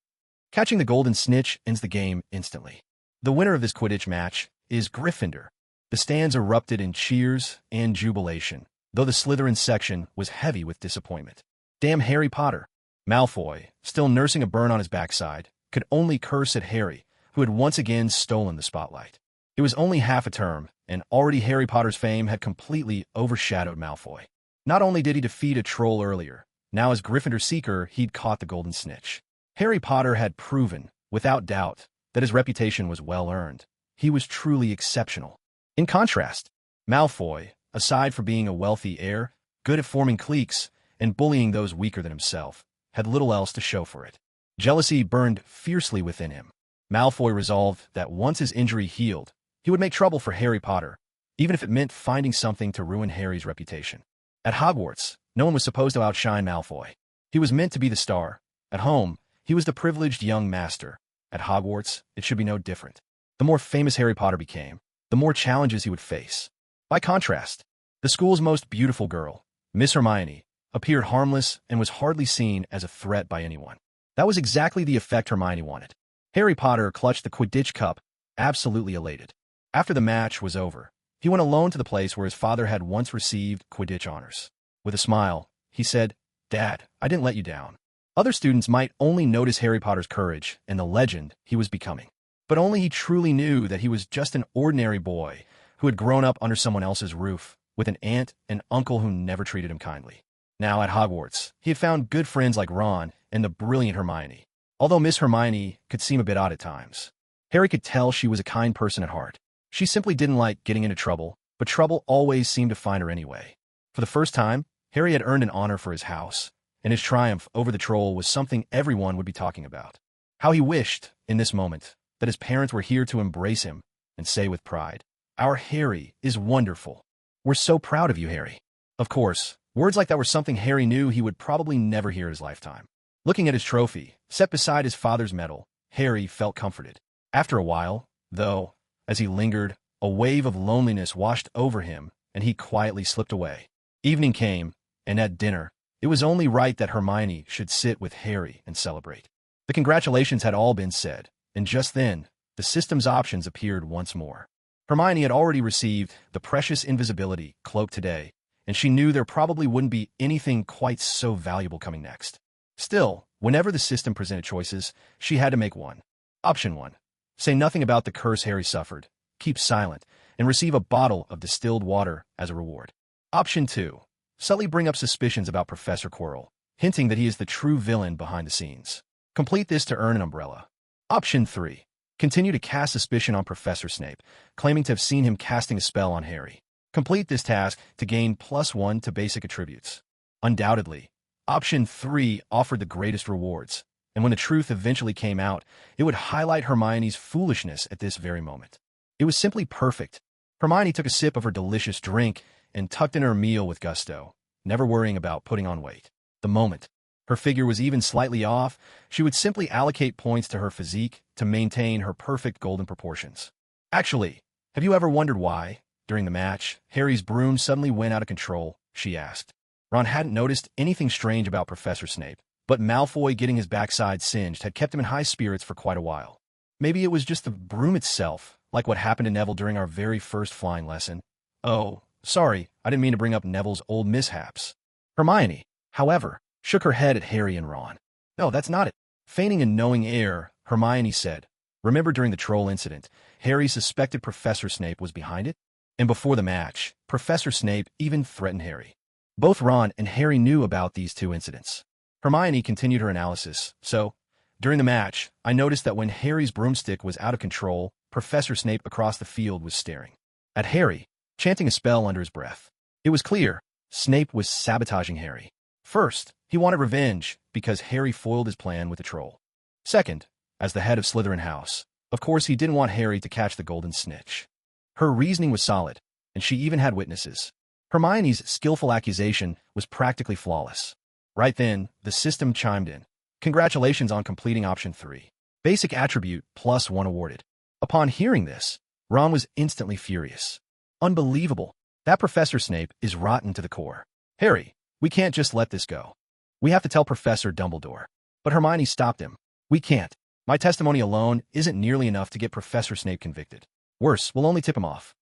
Catching the golden snitch ends the game instantly. The winner of this Quidditch match is Gryffindor. The stands erupted in cheers and jubilation, though the Slytherin section was heavy with disappointment. Damn Harry Potter. Malfoy, still nursing a burn on his backside, could only curse at Harry, who had once again stolen the spotlight. It was only half a term, and already Harry Potter's fame had completely overshadowed Malfoy. Not only did he defeat a troll earlier, now as Gryffindor Seeker, he'd caught the golden snitch. Harry Potter had proven, without doubt, that his reputation was well-earned. He was truly exceptional. In contrast, Malfoy, aside from being a wealthy heir, good at forming cliques, and bullying those weaker than himself, had little else to show for it. Jealousy burned fiercely within him. Malfoy resolved that once his injury healed, he would make trouble for Harry Potter, even if it meant finding something to ruin Harry's reputation. At Hogwarts, no one was supposed to outshine Malfoy. He was meant to be the star. At home, he was the privileged young master. At Hogwarts, it should be no different. The more famous Harry Potter became, the more challenges he would face. By contrast, the school's most beautiful girl, Miss Hermione, appeared harmless and was hardly seen as a threat by anyone. That was exactly the effect Hermione wanted. Harry Potter clutched the Quidditch cup, absolutely elated. After the match was over, he went alone to the place where his father had once received Quidditch honors. With a smile, he said, "Dad, I didn't let you down." Other students might only notice Harry Potter's courage and the legend he was becoming, but only he truly knew that he was just an ordinary boy who had grown up under someone else's roof, with an aunt and uncle who never treated him kindly. Now at Hogwarts, he had found good friends like Ron and the brilliant Hermione, although Miss Hermione could seem a bit odd at times. Harry could tell she was a kind person at heart. She simply didn't like getting into trouble, but trouble always seemed to find her anyway. For the first time, Harry had earned an honor for his house, and his triumph over the troll was something everyone would be talking about. How he wished, in this moment, that his parents were here to embrace him and say with pride, "Our Harry is wonderful. We're so proud of you, Harry." Of course, words like that were something Harry knew he would probably never hear in his lifetime. Looking at his trophy, set beside his father's medal, Harry felt comforted. After a while, though, as he lingered, a wave of loneliness washed over him, and he quietly slipped away. Evening came, and at dinner, it was only right that Hermione should sit with Harry and celebrate. The congratulations had all been said, and just then, the system's options appeared once more. Hermione had already received the precious invisibility cloak today, and she knew there probably wouldn't be anything quite so valuable coming next. Still, whenever the system presented choices, she had to make one. Option 1. Say nothing about the curse Harry suffered, keep silent, and receive a bottle of distilled water as a reward. Option 2. Subtly bring up suspicions about Professor Quirrell, hinting that he is the true villain behind the scenes. Complete this to earn an umbrella. Option 3. Continue to cast suspicion on Professor Snape, claiming to have seen him casting a spell on Harry. Complete this task to gain +1 to basic attributes. Undoubtedly, Option 3 offered the greatest rewards, and when the truth eventually came out, it would highlight Hermione's foolishness at this very moment. It was simply perfect. Hermione took a sip of her delicious drink and tucked in her meal with gusto, never worrying about putting on weight. The moment her figure was even slightly off, she would simply allocate points to her physique to maintain her perfect golden proportions. Actually, have you ever wondered why, during the match, Harry's broom suddenly went out of control? She asked. Ron hadn't noticed anything strange about Professor Snape, but Malfoy getting his backside singed had kept him in high spirits for quite a while. Maybe it was just the broom itself, like what happened to Neville during our very first flying lesson. Oh, sorry, I didn't mean to bring up Neville's old mishaps. Hermione, however, shook her head at Harry and Ron. No, that's not it. Feigning a knowing air, Hermione said, "Remember during the troll incident, Harry suspected Professor Snape was behind it? And before the match, Professor Snape even threatened Harry. Both Ron and Harry knew about these two incidents." Hermione continued her analysis. So, during the match, I noticed that when Harry's broomstick was out of control, Professor Snape across the field was staring at Harry, chanting a spell under his breath. It was clear Snape was sabotaging Harry. First, he wanted revenge because Harry foiled his plan with the troll. Second, as the head of Slytherin House. Of course, he didn't want Harry to catch the golden snitch. Her reasoning was solid, and she even had witnesses. Hermione's skillful accusation was practically flawless. Right then, the system chimed in. Congratulations on completing option 3. Basic attribute +1 awarded. Upon hearing this, Ron was instantly furious. Unbelievable. That Professor Snape is rotten to the core. Harry, we can't just let this go. We have to tell Professor Dumbledore. But Hermione stopped him. We can't. My testimony alone isn't nearly enough to get Professor Snape convicted. Worse, we'll only tip him off.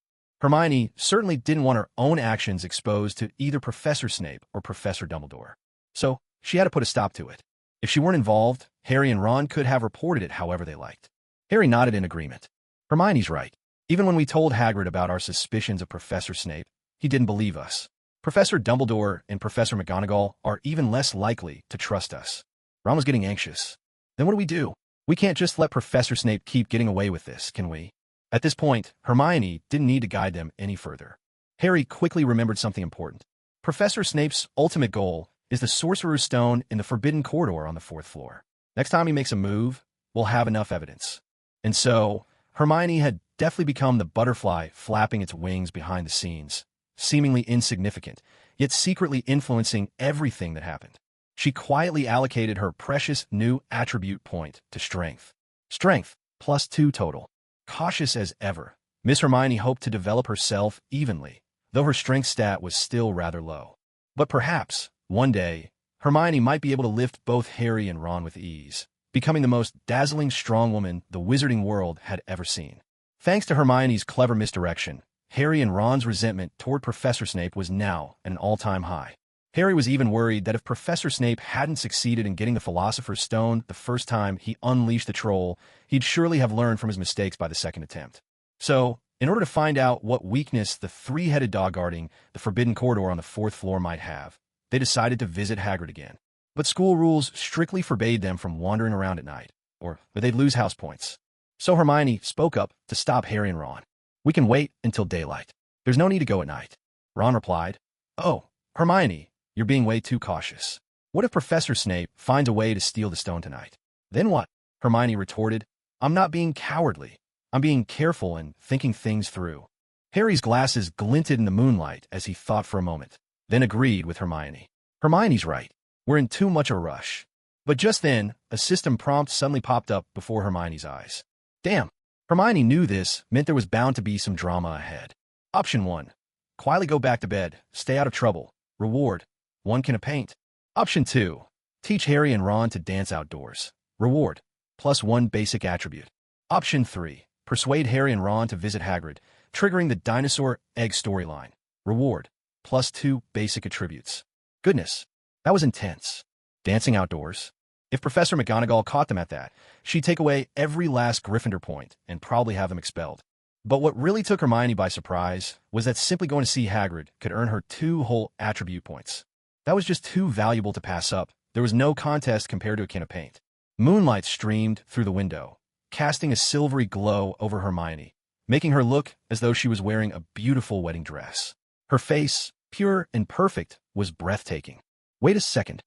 Hermione certainly didn't want her own actions exposed to either Professor Snape or Professor Dumbledore. So, she had to put a stop to it. If she weren't involved, Harry and Ron could have reported it however they liked. Harry nodded in agreement. Hermione's right. Even when we told Hagrid about our suspicions of Professor Snape, he didn't believe us. Professor Dumbledore and Professor McGonagall are even less likely to trust us. Ron was getting anxious. Then what do we do? We can't just let Professor Snape keep getting away with this, can we? At this point, Hermione didn't need to guide them any further. Harry quickly remembered something important. Professor Snape's ultimate goal is the Sorcerer's Stone in the Forbidden Corridor on the 4th floor. Next time he makes a move, we'll have enough evidence. And so, Hermione had deftly become the butterfly flapping its wings behind the scenes, seemingly insignificant, yet secretly influencing everything that happened. She quietly allocated her precious new attribute point to strength. Strength, +2 total. Cautious as ever, Miss Hermione hoped to develop herself evenly, though her strength stat was still rather low. But perhaps, one day, Hermione might be able to lift both Harry and Ron with ease, becoming the most dazzling strong woman the wizarding world had ever seen. Thanks to Hermione's clever misdirection, Harry and Ron's resentment toward Professor Snape was now at an all-time high. Harry was even worried that if Professor Snape hadn't succeeded in getting the Philosopher's Stone the first time he unleashed the troll, he'd surely have learned from his mistakes by the second attempt. So, in order to find out what weakness the three-headed dog guarding the Forbidden Corridor on the 4th floor might have, they decided to visit Hagrid again. But school rules strictly forbade them from wandering around at night, or they'd lose house points. So Hermione spoke up to stop Harry and Ron. We can wait until daylight. There's no need to go at night. Ron replied, Oh, Hermione, you're being way too cautious. What if Professor Snape finds a way to steal the stone tonight? Then what? Hermione retorted. I'm not being cowardly. I'm being careful and thinking things through. Harry's glasses glinted in the moonlight as he thought for a moment, then agreed with Hermione. Hermione's right. We're in too much of a rush. But just then, a system prompt suddenly popped up before Hermione's eyes. Damn. Hermione knew this meant there was bound to be some drama ahead. Option 1. Quietly go back to bed. Stay out of trouble. Reward. 1 can of paint. Option 2. Teach Harry and Ron to dance outdoors. Reward. +1 basic attribute. Option 3. Persuade Harry and Ron to visit Hagrid, triggering the dinosaur egg storyline. Reward. +2 basic attributes. Goodness, that was intense. Dancing outdoors. If Professor McGonagall caught them at that, she'd take away every last Gryffindor point and probably have them expelled. But what really took Hermione by surprise was that simply going to see Hagrid could earn her 2 whole attribute points. That was just too valuable to pass up. There was no contest compared to a can of paint. Moonlight streamed through the window, casting a silvery glow over Hermione, making her look as though she was wearing a beautiful wedding dress. Her face, pure and perfect, was breathtaking. Wait a second.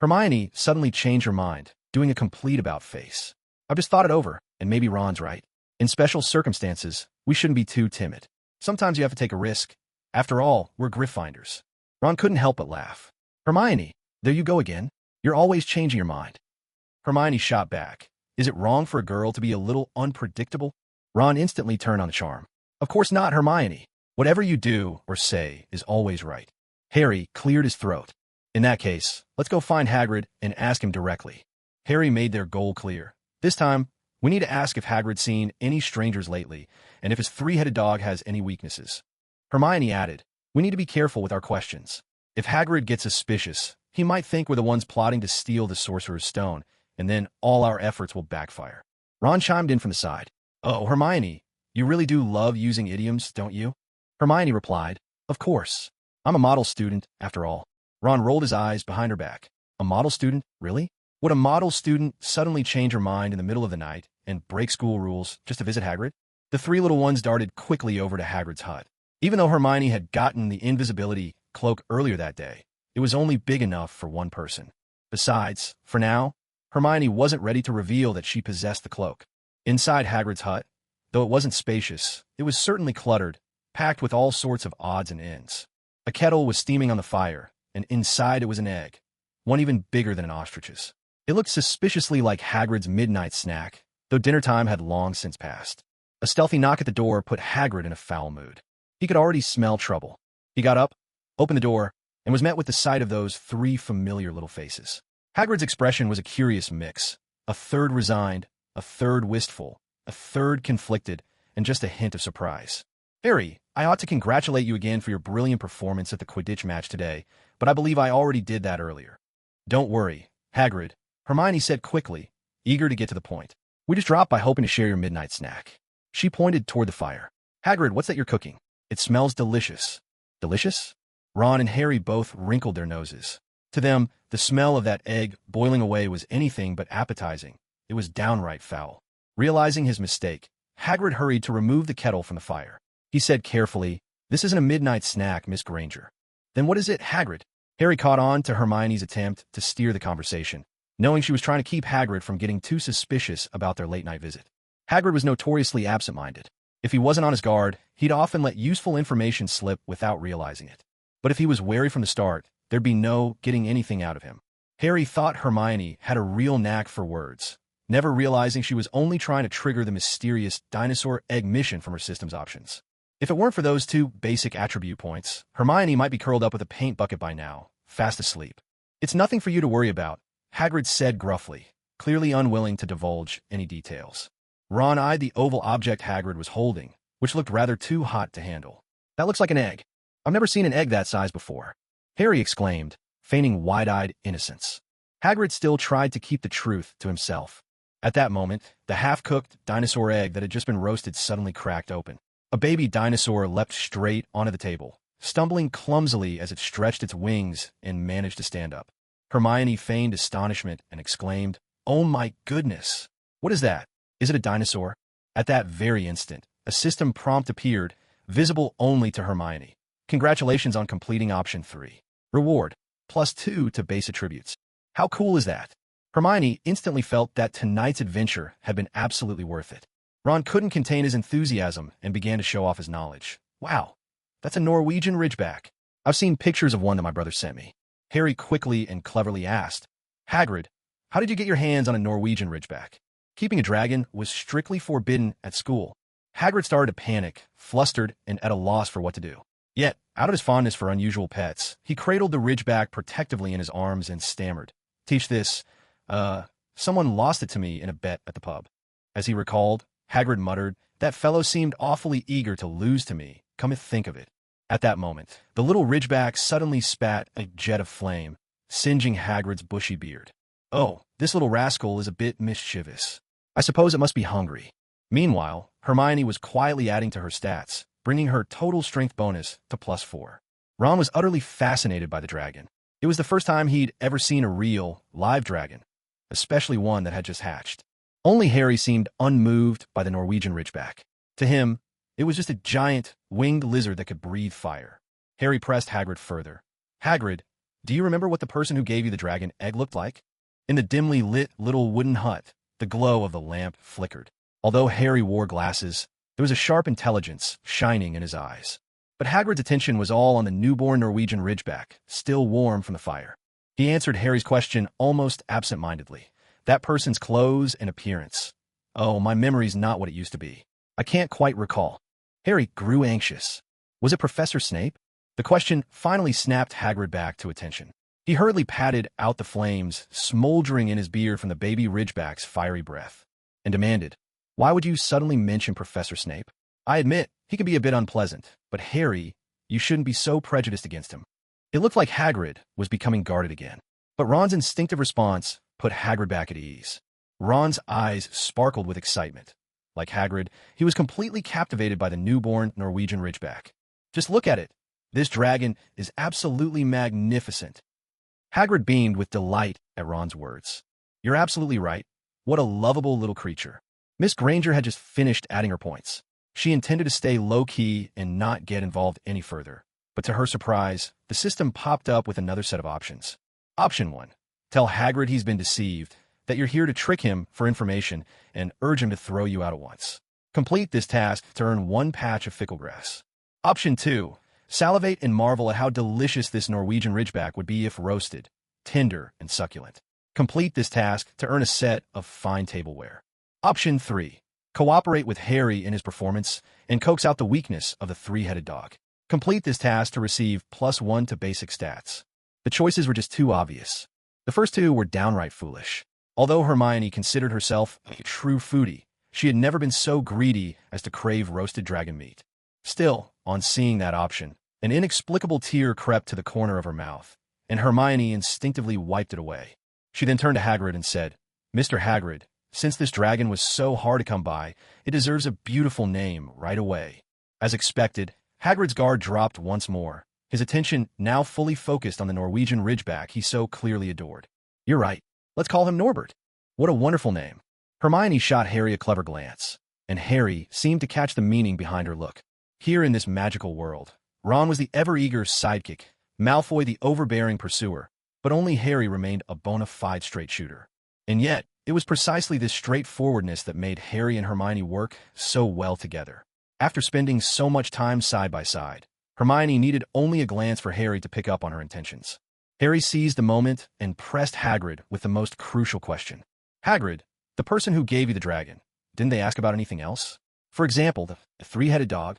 Hermione suddenly changed her mind, doing a complete about-face. I've just thought it over, and maybe Ron's right. In special circumstances, we shouldn't be too timid. Sometimes you have to take a risk. After all, we're Gryffindors. Ron couldn't help but laugh. Hermione, there you go again. You're always changing your mind. Hermione shot back. Is it wrong for a girl to be a little unpredictable? Ron instantly turned on the charm. Of course not, Hermione. Whatever you do or say is always right. Harry cleared his throat. In that case, let's go find Hagrid and ask him directly. Harry made their goal clear. This time, we need to ask if Hagrid's seen any strangers lately, and if his three-headed dog has any weaknesses. Hermione added, we need to be careful with our questions. If Hagrid gets suspicious, he might think we're the ones plotting to steal the Sorcerer's Stone, and then all our efforts will backfire. Ron chimed in from the side. Oh, Hermione, you really do love using idioms, don't you? Hermione replied, Of course. I'm a model student, after all. Ron rolled his eyes behind her back. A model student? Really? Would a model student suddenly change her mind in the middle of the night and break school rules just to visit Hagrid? The three little ones darted quickly over to Hagrid's hut. Even though Hermione had gotten the invisibility cloak earlier that day, it was only big enough for one person. Besides, for now, Hermione wasn't ready to reveal that she possessed the cloak. Inside Hagrid's hut, though it wasn't spacious, it was certainly cluttered, packed with all sorts of odds and ends. A kettle was steaming on the fire, and inside it was an egg, one even bigger than an ostrich's. It looked suspiciously like Hagrid's midnight snack, though dinner time had long since passed. A stealthy knock at the door put Hagrid in a foul mood. He could already smell trouble. He got up, opened the door, and was met with the sight of those three familiar little faces. Hagrid's expression was a curious mix, a third resigned, a third wistful, a third conflicted, and just a hint of surprise. "Harry, I ought to congratulate you again for your brilliant performance at the Quidditch match today, but I believe I already did that earlier." "Don't worry, Hagrid," Hermione said quickly, eager to get to the point. "We just dropped by hoping to share your midnight snack." She pointed toward the fire. "Hagrid, what's that you're cooking? It smells delicious." "Delicious?" Ron and Harry both wrinkled their noses. To them, the smell of that egg boiling away was anything but appetizing. It was downright foul. Realizing his mistake, Hagrid hurried to remove the kettle from the fire. He said carefully, "This isn't a midnight snack, Miss Granger." "Then what is it, Hagrid?" Harry caught on to Hermione's attempt to steer the conversation, knowing she was trying to keep Hagrid from getting too suspicious about their late-night visit. Hagrid was notoriously absent-minded. If he wasn't on his guard, he'd often let useful information slip without realizing it. But if he was wary from the start, there'd be no getting anything out of him. Harry thought Hermione had a real knack for words, never realizing she was only trying to trigger the mysterious dinosaur egg mission from her system's options. If it weren't for those two basic attribute points, Hermione might be curled up with a paint bucket by now, fast asleep. "It's nothing for you to worry about," Hagrid said gruffly, clearly unwilling to divulge any details. Ron eyed the oval object Hagrid was holding, which looked rather too hot to handle. "That looks like an egg. I've never seen an egg that size before," Harry exclaimed, feigning wide-eyed innocence. Hagrid still tried to keep the truth to himself. At that moment, the half-cooked dinosaur egg that had just been roasted suddenly cracked open. A baby dinosaur leapt straight onto the table, stumbling clumsily as it stretched its wings and managed to stand up. Hermione feigned astonishment and exclaimed, "Oh my goodness! What is that? Is it a dinosaur?" At that very instant, a system prompt appeared, visible only to Hermione. "Congratulations on completing option 3. Reward, +2 to base attributes." "How cool is that?" Hermione instantly felt that tonight's adventure had been absolutely worth it. Ron couldn't contain his enthusiasm and began to show off his knowledge. "Wow, that's a Norwegian ridgeback. I've seen pictures of one that my brother sent me." Harry quickly and cleverly asked, "Hagrid, how did you get your hands on a Norwegian ridgeback?" Keeping a dragon was strictly forbidden at school. Hagrid started to panic, flustered and at a loss for what to do. Yet, out of his fondness for unusual pets, he cradled the ridgeback protectively in his arms and stammered, "Teach this, someone lost it to me in a bet at the pub." As he recalled, Hagrid muttered, "That fellow seemed awfully eager to lose to me, come to think of it." At that moment, the little ridgeback suddenly spat a jet of flame, singeing Hagrid's bushy beard. "Oh, this little rascal is a bit mischievous. I suppose it must be hungry." Meanwhile, Hermione was quietly adding to her stats, bringing her total strength bonus to +4. Ron was utterly fascinated by the dragon. It was the first time he'd ever seen a real, live dragon, especially one that had just hatched. Only Harry seemed unmoved by the Norwegian ridgeback. To him, it was just a giant, winged lizard that could breathe fire. Harry pressed Hagrid further. "Hagrid, do you remember what the person who gave you the dragon egg looked like?" In the dimly lit little wooden hut, the glow of the lamp flickered. Although Harry wore glasses, there was a sharp intelligence shining in his eyes. But Hagrid's attention was all on the newborn Norwegian ridgeback, still warm from the fire. He answered Harry's question almost absent-mindedly. "That person's clothes and appearance. Oh, my memory's not what it used to be. I can't quite recall." Harry grew anxious. Was it Professor Snape? The question finally snapped Hagrid back to attention. He hurriedly patted out the flames smoldering in his beard from the baby ridgeback's fiery breath, and demanded, "Why would you suddenly mention Professor Snape? I admit, he can be a bit unpleasant, but Harry, you shouldn't be so prejudiced against him." It looked like Hagrid was becoming guarded again. But Ron's instinctive response put Hagrid back at ease. Ron's eyes sparkled with excitement. Like Hagrid, he was completely captivated by the newborn Norwegian ridgeback. "Just look at it. This dragon is absolutely magnificent." Hagrid beamed with delight at Ron's words. "You're absolutely right. What a lovable little creature." Miss Granger had just finished adding her points. She intended to stay low-key and not get involved any further. But to her surprise, the system popped up with another set of options. Option 1. Tell Hagrid he's been deceived, that you're here to trick him for information and urge him to throw you out at once. Complete this task to earn 1 patch of fickle grass. Option 2. Salivate and marvel at how delicious this Norwegian ridgeback would be if roasted, tender, and succulent. Complete this task to earn a set of fine tableware. Option 3. Cooperate with Harry in his performance and coax out the weakness of the 3-headed dog. Complete this task to receive +1 to basic stats. The choices were just too obvious. The first two were downright foolish. Although Hermione considered herself a true foodie, she had never been so greedy as to crave roasted dragon meat. Still, on seeing that option, an inexplicable tear crept to the corner of her mouth, and Hermione instinctively wiped it away. She then turned to Hagrid and said, "Mr. Hagrid, since this dragon was so hard to come by, it deserves a beautiful name right away." As expected, Hagrid's guard dropped once more, his attention now fully focused on the Norwegian ridgeback he so clearly adored. "You're right. Let's call him Norbert. What a wonderful name." Hermione shot Harry a clever glance, and Harry seemed to catch the meaning behind her look. Here in this magical world, Ron was the ever-eager sidekick, Malfoy the overbearing pursuer, but only Harry remained a bona fide straight shooter. And yet, it was precisely this straightforwardness that made Harry and Hermione work so well together. After spending so much time side by side, Hermione needed only a glance for Harry to pick up on her intentions. Harry seized the moment and pressed Hagrid with the most crucial question. "Hagrid, the person who gave you the dragon, didn't they ask about anything else? For example, the 3-headed dog?"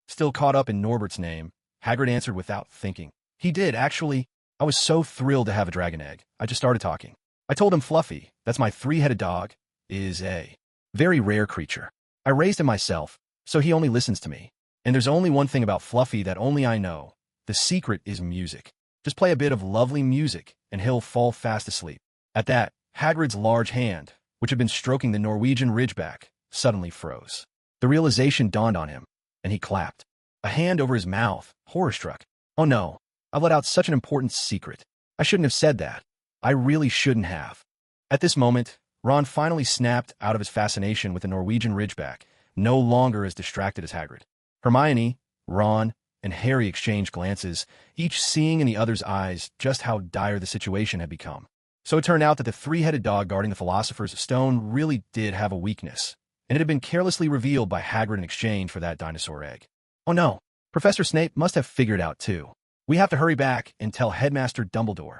Still caught up in Norbert's name, Hagrid answered without thinking. "He did, actually. I was so thrilled to have a dragon egg. I just started talking. I told him Fluffy, that's my 3-headed dog, is a very rare creature. I raised him myself, so he only listens to me. And there's only one thing about Fluffy that only I know. The secret is music. Just play a bit of lovely music, and he'll fall fast asleep." At that, Hagrid's large hand, which had been stroking the Norwegian ridgeback, suddenly froze. The realization dawned on him, and he clapped, a hand over his mouth, horror-struck. "Oh no, I've let out such an important secret. I shouldn't have said that. I really shouldn't have." At this moment, Ron finally snapped out of his fascination with the Norwegian ridgeback, no longer as distracted as Hagrid. Hermione, Ron, and Harry exchanged glances, each seeing in the other's eyes just how dire the situation had become. So it turned out that the 3-headed dog guarding the Philosopher's Stone really did have a weakness, and it had been carelessly revealed by Hagrid in exchange for that dinosaur egg. "Oh no, Professor Snape must have figured out too. We have to hurry back and tell Headmaster Dumbledore."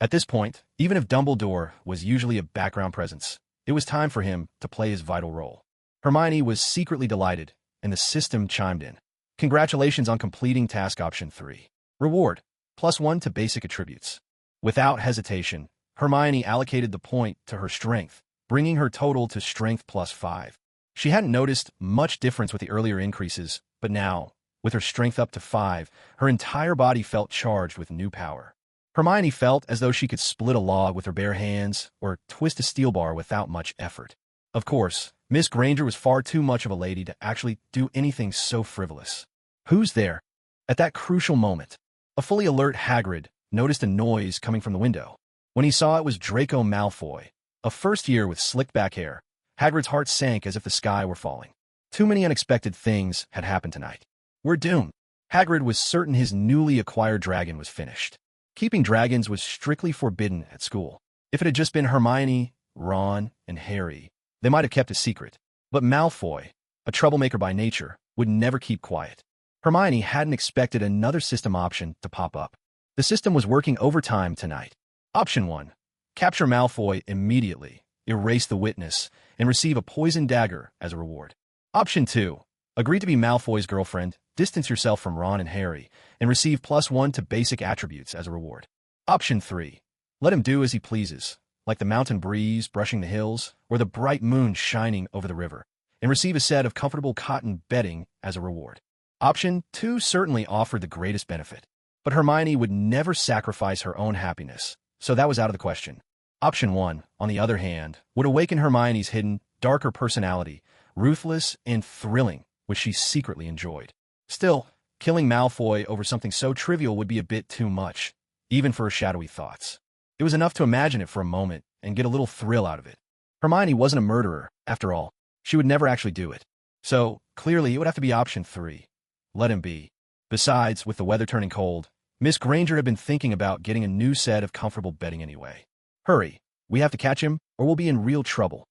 At this point, even if Dumbledore was usually a background presence, it was time for him to play his vital role. Hermione was secretly delighted, and the system chimed in. "Congratulations on completing task option 3. Reward, +1 to basic attributes." Without hesitation, Hermione allocated the point to her strength, bringing her total to strength +5. She hadn't noticed much difference with the earlier increases, but now, with her strength up to 5, her entire body felt charged with new power. Hermione felt as though she could split a log with her bare hands or twist a steel bar without much effort. Of course, Miss Granger was far too much of a lady to actually do anything so frivolous. "Who's there?" At that crucial moment, a fully alert Hagrid noticed a noise coming from the window. When he saw it was Draco Malfoy, a first year with slicked back hair, Hagrid's heart sank as if the sky were falling. Too many unexpected things had happened tonight. We're doomed. Hagrid was certain his newly acquired dragon was finished. Keeping dragons was strictly forbidden at school. If it had just been Hermione, Ron, and Harry, they might have kept a secret. But Malfoy, a troublemaker by nature, would never keep quiet. Hermione hadn't expected another system option to pop up. The system was working overtime tonight. Option 1. Capture Malfoy immediately, erase the witness, and receive a poison dagger as a reward. Option 2. Agree to be Malfoy's girlfriend, distance yourself from Ron and Harry, and receive +1 to basic attributes as a reward. Option 3. Let him do as he pleases, like the mountain breeze brushing the hills or the bright moon shining over the river, and receive a set of comfortable cotton bedding as a reward. Option 2 certainly offered the greatest benefit, but Hermione would never sacrifice her own happiness, so that was out of the question. Option 1, on the other hand, would awaken Hermione's hidden, darker personality, ruthless and thrilling, which she secretly enjoyed. Still, killing Malfoy over something so trivial would be a bit too much, even for her shadowy thoughts. It was enough to imagine it for a moment and get a little thrill out of it. Hermione wasn't a murderer, after all. She would never actually do it. So, clearly, it would have to be option 3. Let him be. Besides, with the weather turning cold, Miss Granger had been thinking about getting a new set of comfortable bedding anyway. Hurry, We have to catch him, or we'll be in real trouble.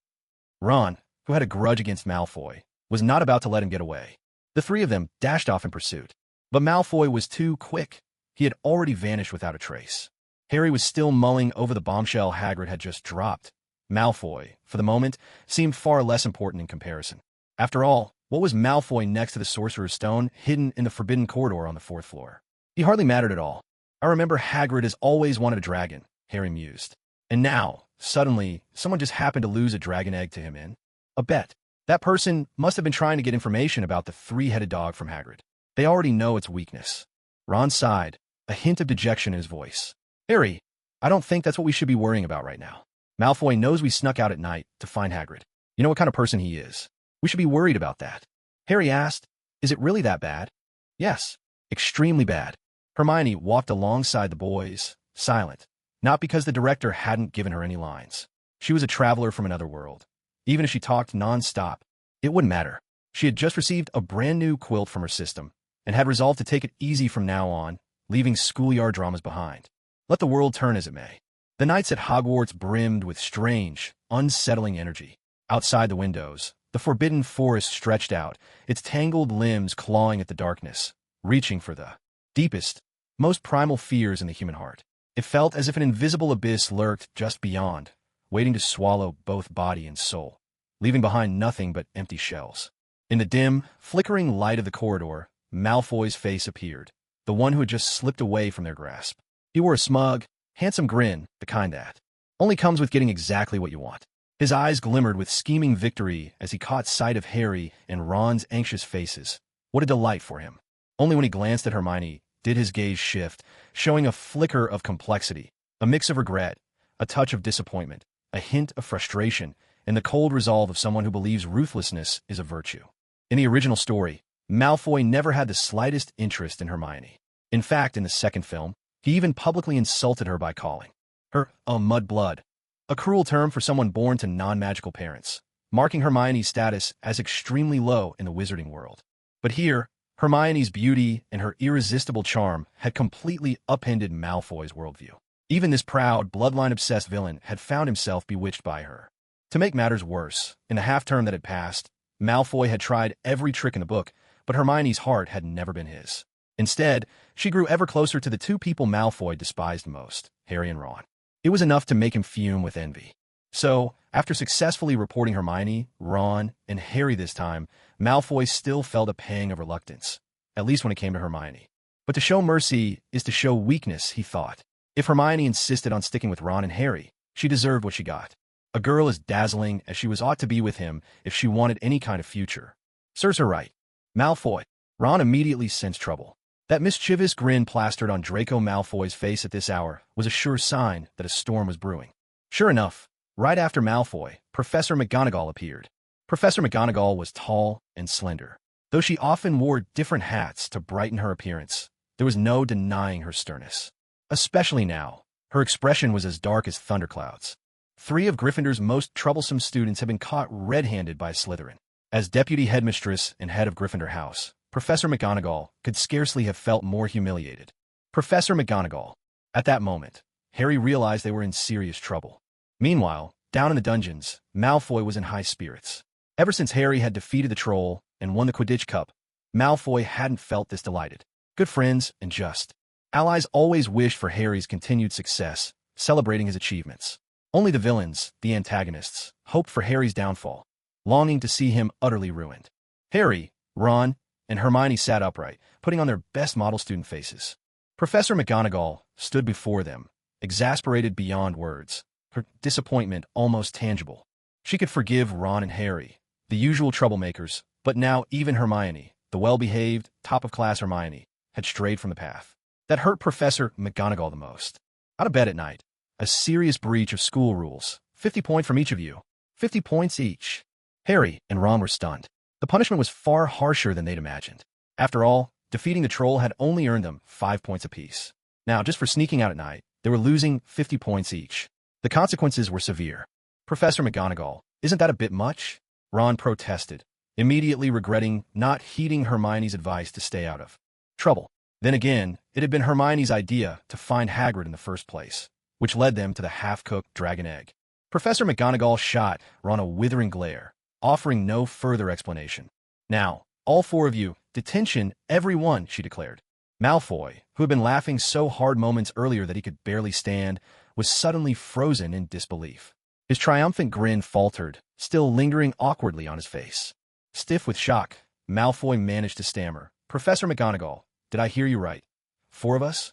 Ron, who had a grudge against Malfoy, was not about to let him get away. The three of them dashed off in pursuit. But Malfoy was too quick. He had already vanished without a trace. Harry was still mulling over the bombshell Hagrid had just dropped. Malfoy, for the moment, seemed far less important in comparison. After all, what was Malfoy next to the Sorcerer's Stone hidden in the forbidden corridor on the 4th floor? He hardly mattered at all. I remember Hagrid has always wanted a dragon, Harry mused. And now, suddenly, someone just happened to lose a dragon egg to him in a bet. That person must have been trying to get information about the three-headed dog from Hagrid. They already know its weakness. Ron sighed, a hint of dejection in his voice. Harry, I don't think that's what we should be worrying about right now. Malfoy knows we snuck out at night to find Hagrid. You know what kind of person he is. We should be worried about that. Harry asked, Is it really that bad? Yes, extremely bad. Hermione walked alongside the boys, silent, not because the director hadn't given her any lines. She was a traveler from another world. Even if she talked non-stop, it wouldn't matter. She had just received a brand new quilt from her system and had resolved to take it easy from now on, leaving schoolyard dramas behind. Let the world turn as it may. The nights at Hogwarts brimmed with strange, unsettling energy. Outside the windows, the forbidden forest stretched out, its tangled limbs clawing at the darkness, reaching for the deepest, most primal fears in the human heart. It felt as if an invisible abyss lurked just beyond, waiting to swallow both body and soul, leaving behind nothing but empty shells. In the dim, flickering light of the corridor, Malfoy's face appeared, the one who had just slipped away from their grasp. He wore a smug, handsome grin, the kind that only comes with getting exactly what you want. His eyes glimmered with scheming victory as he caught sight of Harry and Ron's anxious faces. What a delight for him. Only when he glanced at Hermione did his gaze shift, showing a flicker of complexity, a mix of regret, a touch of disappointment, a hint of frustration, and the cold resolve of someone who believes ruthlessness is a virtue. In the original story, Malfoy never had the slightest interest in Hermione. In fact, in the second film, he even publicly insulted her by calling her a mudblood, a cruel term for someone born to non-magical parents, marking Hermione's status as extremely low in the wizarding world. But here, Hermione's beauty and her irresistible charm had completely upended Malfoy's worldview. Even this proud, bloodline-obsessed villain had found himself bewitched by her. To make matters worse, in the half-term that had passed, Malfoy had tried every trick in the book, but Hermione's heart had never been his. Instead, she grew ever closer to the two people Malfoy despised most, Harry and Ron. It was enough to make him fume with envy. So, after successfully reporting Hermione, Ron, and Harry this time, Malfoy still felt a pang of reluctance, at least when it came to Hermione. But to show mercy is to show weakness, he thought. If Hermione insisted on sticking with Ron and Harry, she deserved what she got. A girl as dazzling as she was ought to be with him if she wanted any kind of future. Serves her right. Malfoy. Ron immediately sensed trouble. That mischievous grin plastered on Draco Malfoy's face at this hour was a sure sign that a storm was brewing. Sure enough, right after Malfoy, Professor McGonagall appeared. Professor McGonagall was tall and slender. Though she often wore different hats to brighten her appearance, there was no denying her sternness. Especially now, her expression was as dark as thunderclouds. 3 of Gryffindor's most troublesome students had been caught red-handed by Slytherin. As deputy headmistress and head of Gryffindor House, Professor McGonagall could scarcely have felt more humiliated. Professor McGonagall. At that moment, Harry realized they were in serious trouble. Meanwhile, down in the dungeons, Malfoy was in high spirits. Ever since Harry had defeated the troll and won the Quidditch Cup, Malfoy hadn't felt this delighted. Good friends and just allies always wished for Harry's continued success, celebrating his achievements. Only the villains, the antagonists, hoped for Harry's downfall, longing to see him utterly ruined. Harry, Ron, and Hermione sat upright, putting on their best model student faces. Professor McGonagall stood before them, exasperated beyond words, her disappointment almost tangible. She could forgive Ron and Harry, the usual troublemakers, but now even Hermione, the well-behaved, top-of-class Hermione, had strayed from the path. That hurt Professor McGonagall the most. Out of bed at night, a serious breach of school rules. 50 points from each of you. 50 points each. Harry and Ron were stunned. The punishment was far harsher than they'd imagined. After all, defeating the troll had only earned them 5 points apiece. Now, just for sneaking out at night, they were losing 50 points each. The consequences were severe. Professor McGonagall, isn't that a bit much? Ron protested, immediately regretting not heeding Hermione's advice to stay out of trouble. Then again, it had been Hermione's idea to find Hagrid in the first place, which led them to the half-cooked dragon egg. Professor McGonagall shot Ron a withering glare, offering no further explanation. Now, all four of you, detention, every one, she declared. Malfoy, who had been laughing so hard moments earlier that he could barely stand, was suddenly frozen in disbelief. His triumphant grin faltered, still lingering awkwardly on his face. Stiff with shock, Malfoy managed to stammer, "Professor McGonagall, did I hear you right? 4 of us?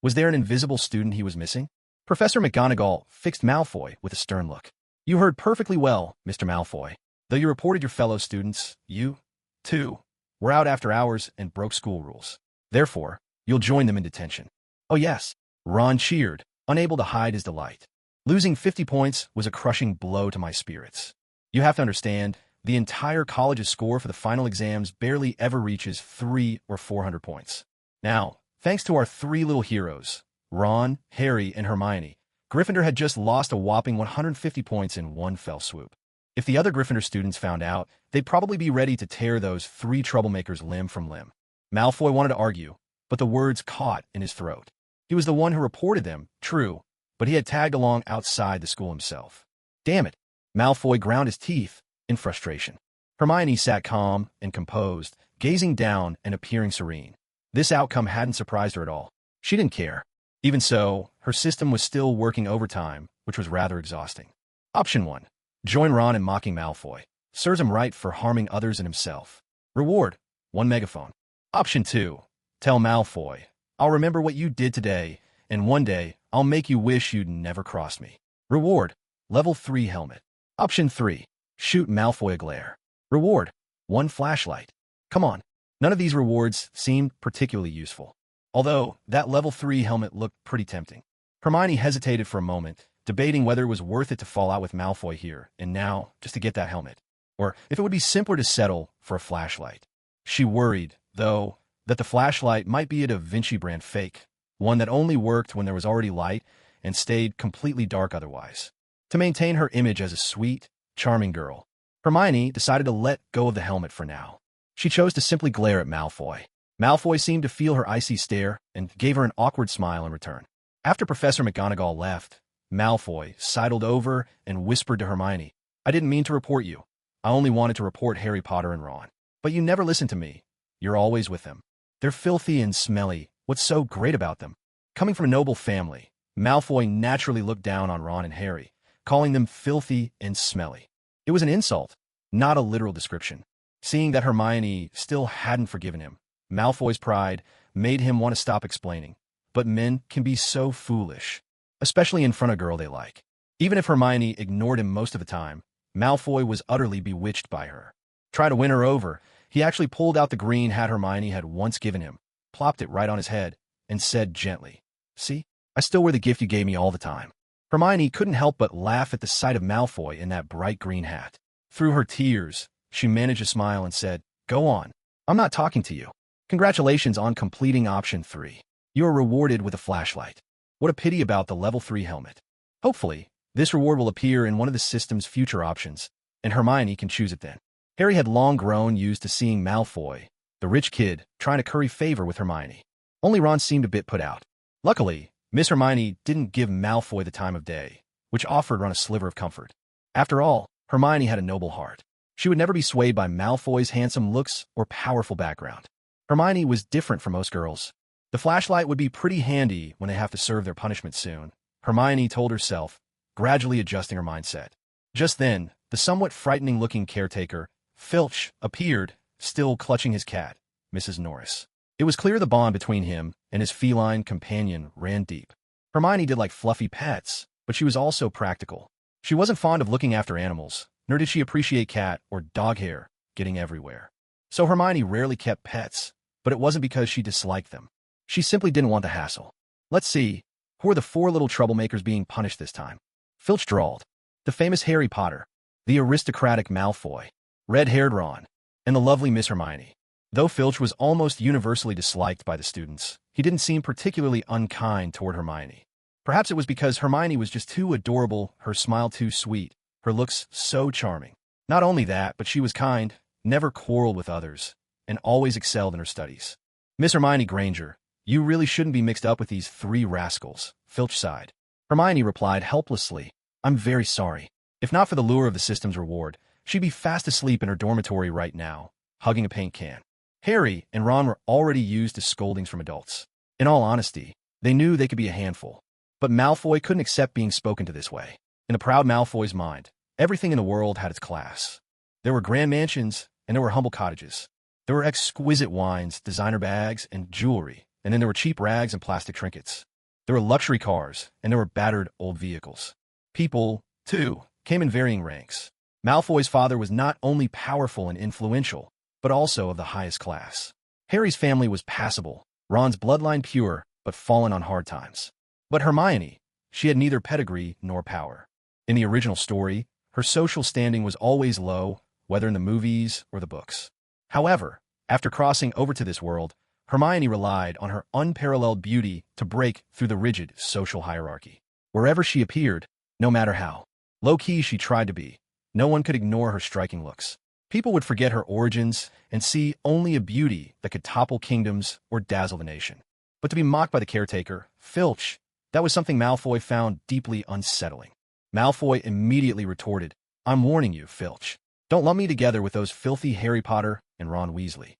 Was there an invisible student he was missing?" Professor McGonagall fixed Malfoy with a stern look. "You heard perfectly well, Mr. Malfoy. Though you reported your fellow students, you, too, were out after hours and broke school rules. Therefore, you'll join them in detention." "Oh yes," Ron cheered, unable to hide his delight. "Losing 50 points was a crushing blow to my spirits. You have to understand, the entire college's score for the final exams barely ever reaches 300 or 400 points. Now, thanks to our 3 little heroes, Ron, Harry, and Hermione, Gryffindor had just lost a whopping 150 points in one fell swoop. If the other Gryffindor students found out, they'd probably be ready to tear those 3 troublemakers limb from limb." Malfoy wanted to argue, but the words caught in his throat. He was the one who reported them, true, but he had tagged along outside the school himself. Damn it! Malfoy ground his teeth in frustration. Hermione sat calm and composed, gazing down and appearing serene. This outcome hadn't surprised her at all. She didn't care. Even so, her system was still working overtime, which was rather exhausting. Option 1. Join Ron in mocking Malfoy. Serves him right for harming others and himself. Reward: 1 megaphone. Option 2. Tell Malfoy, "I'll remember what you did today, and one day I'll make you wish you'd never crossed me." Reward: level 3 helmet. Option 3. Shoot Malfoy a glare. Reward: 1 flashlight. Come on. None of these rewards seemed particularly useful. Although, that level 3 helmet looked pretty tempting. Hermione hesitated for a moment, debating whether it was worth it to fall out with Malfoy here and now just to get that helmet, or if it would be simpler to settle for a flashlight. She worried, though, that the flashlight might be a Da Vinci brand fake, one that only worked when there was already light and stayed completely dark otherwise. To maintain her image as a sweet, charming girl, Hermione decided to let go of the helmet for now. She chose to simply glare at Malfoy. Malfoy seemed to feel her icy stare and gave her an awkward smile in return. After Professor McGonagall left, Malfoy sidled over and whispered to Hermione, "I didn't mean to report you. I only wanted to report Harry Potter and Ron. But you never listen to me. You're always with them. They're filthy and smelly. What's so great about them?" Coming from a noble family, Malfoy naturally looked down on Ron and Harry, calling them filthy and smelly. It was an insult, not a literal description. Seeing that Hermione still hadn't forgiven him, Malfoy's pride made him want to stop explaining. But men can be so foolish, especially in front of a girl they like. Even if Hermione ignored him most of the time, Malfoy was utterly bewitched by her. Try to win her over, he actually pulled out the green hat Hermione had once given him, plopped it right on his head, and said gently, "See, I still wear the gift you gave me all the time." Hermione couldn't help but laugh at the sight of Malfoy in that bright green hat. Through her tears, she managed to smile and said, "Go on. I'm not talking to you. Congratulations on completing option 3. You are rewarded with a flashlight. What a pity about the level 3 helmet. Hopefully, this reward will appear in one of the system's future options, and Hermione can choose it then." Harry had long grown used to seeing Malfoy, the rich kid, trying to curry favor with Hermione. Only Ron seemed a bit put out. Luckily, Miss Hermione didn't give Malfoy the time of day, which offered Ron a sliver of comfort. After all, Hermione had a noble heart. She would never be swayed by Malfoy's handsome looks or powerful background. Hermione was different from most girls. The flashlight would be pretty handy when they have to serve their punishment soon, Hermione told herself, gradually adjusting her mindset. Just then, the somewhat frightening-looking caretaker, Filch, appeared, still clutching his cat, Mrs. Norris. It was clear the bond between him and his feline companion ran deep. Hermione did like fluffy pets, but she was also practical. She wasn't fond of looking after animals, nor did she appreciate cat or dog hair getting everywhere. So Hermione rarely kept pets, but it wasn't because she disliked them. She simply didn't want the hassle. Let's see, who are the 4 little troublemakers being punished this time? Filch drawled. The famous Harry Potter, the aristocratic Malfoy, red-haired Ron, and the lovely Miss Hermione. Though Filch was almost universally disliked by the students, he didn't seem particularly unkind toward Hermione. Perhaps it was because Hermione was just too adorable, her smile too sweet, her looks so charming. Not only that, but she was kind, never quarreled with others, and always excelled in her studies. Miss Hermione Granger, you really shouldn't be mixed up with these 3 rascals, Filch sighed. Hermione replied helplessly, I'm very sorry. If not for the lure of the system's reward, she'd be fast asleep in her dormitory right now, hugging a paint can. Harry and Ron were already used to scoldings from adults. In all honesty, they knew they could be a handful. But Malfoy couldn't accept being spoken to this way. In the proud Malfoy's mind, everything in the world had its class. There were grand mansions, and there were humble cottages. There were exquisite wines, designer bags, and jewelry, and then there were cheap rags and plastic trinkets. There were luxury cars, and there were battered old vehicles. People, too, came in varying ranks. Malfoy's father was not only powerful and influential, but also of the highest class. Harry's family was passable, Ron's bloodline pure, but fallen on hard times. But Hermione, she had neither pedigree nor power. In the original story, her social standing was always low, whether in the movies or the books. However, after crossing over to this world, Hermione relied on her unparalleled beauty to break through the rigid social hierarchy. Wherever she appeared, no matter how low-key she tried to be, no one could ignore her striking looks. People would forget her origins and see only a beauty that could topple kingdoms or dazzle the nation. But to be mocked by the caretaker, Filch, that was something Malfoy found deeply unsettling. Malfoy immediately retorted, "I'm warning you, Filch. Don't lump me together with those filthy Harry Potter and Ron Weasley."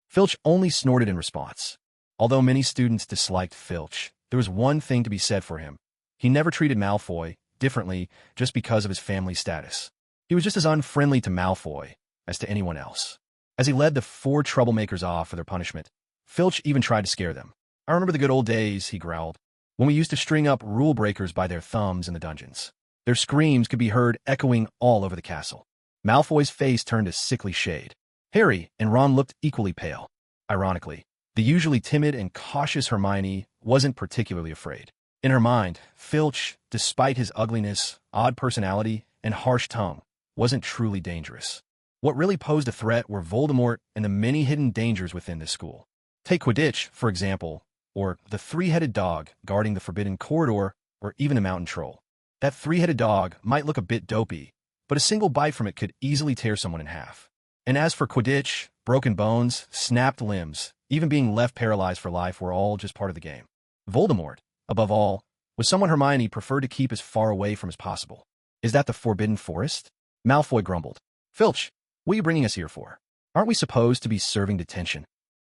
Filch only snorted in response. Although many students disliked Filch, there was one thing to be said for him. He never treated Malfoy differently just because of his family status. He was just as unfriendly to Malfoy as to anyone else. As he led the four troublemakers off for their punishment, Filch even tried to scare them. "I remember the good old days," he growled, "when we used to string up rule breakers by their thumbs in the dungeons." Their screams could be heard echoing all over the castle. Malfoy's face turned a sickly shade. Harry and Ron looked equally pale. Ironically, the usually timid and cautious Hermione wasn't particularly afraid. In her mind, Filch, despite his ugliness, odd personality, and harsh tongue, wasn't truly dangerous. What really posed a threat were Voldemort and the many hidden dangers within this school. Take Quidditch, for example, or the three-headed dog guarding the forbidden corridor, or even a mountain troll. That three-headed dog might look a bit dopey, but a single bite from it could easily tear someone in half. And as for Quidditch, broken bones, snapped limbs, even being left paralyzed for life were all just part of the game. Voldemort, above all, was someone Hermione preferred to keep as far away from as possible. "Is that the Forbidden Forest?" Malfoy grumbled. "Filch, what are you bringing us here for? Aren't we supposed to be serving detention?"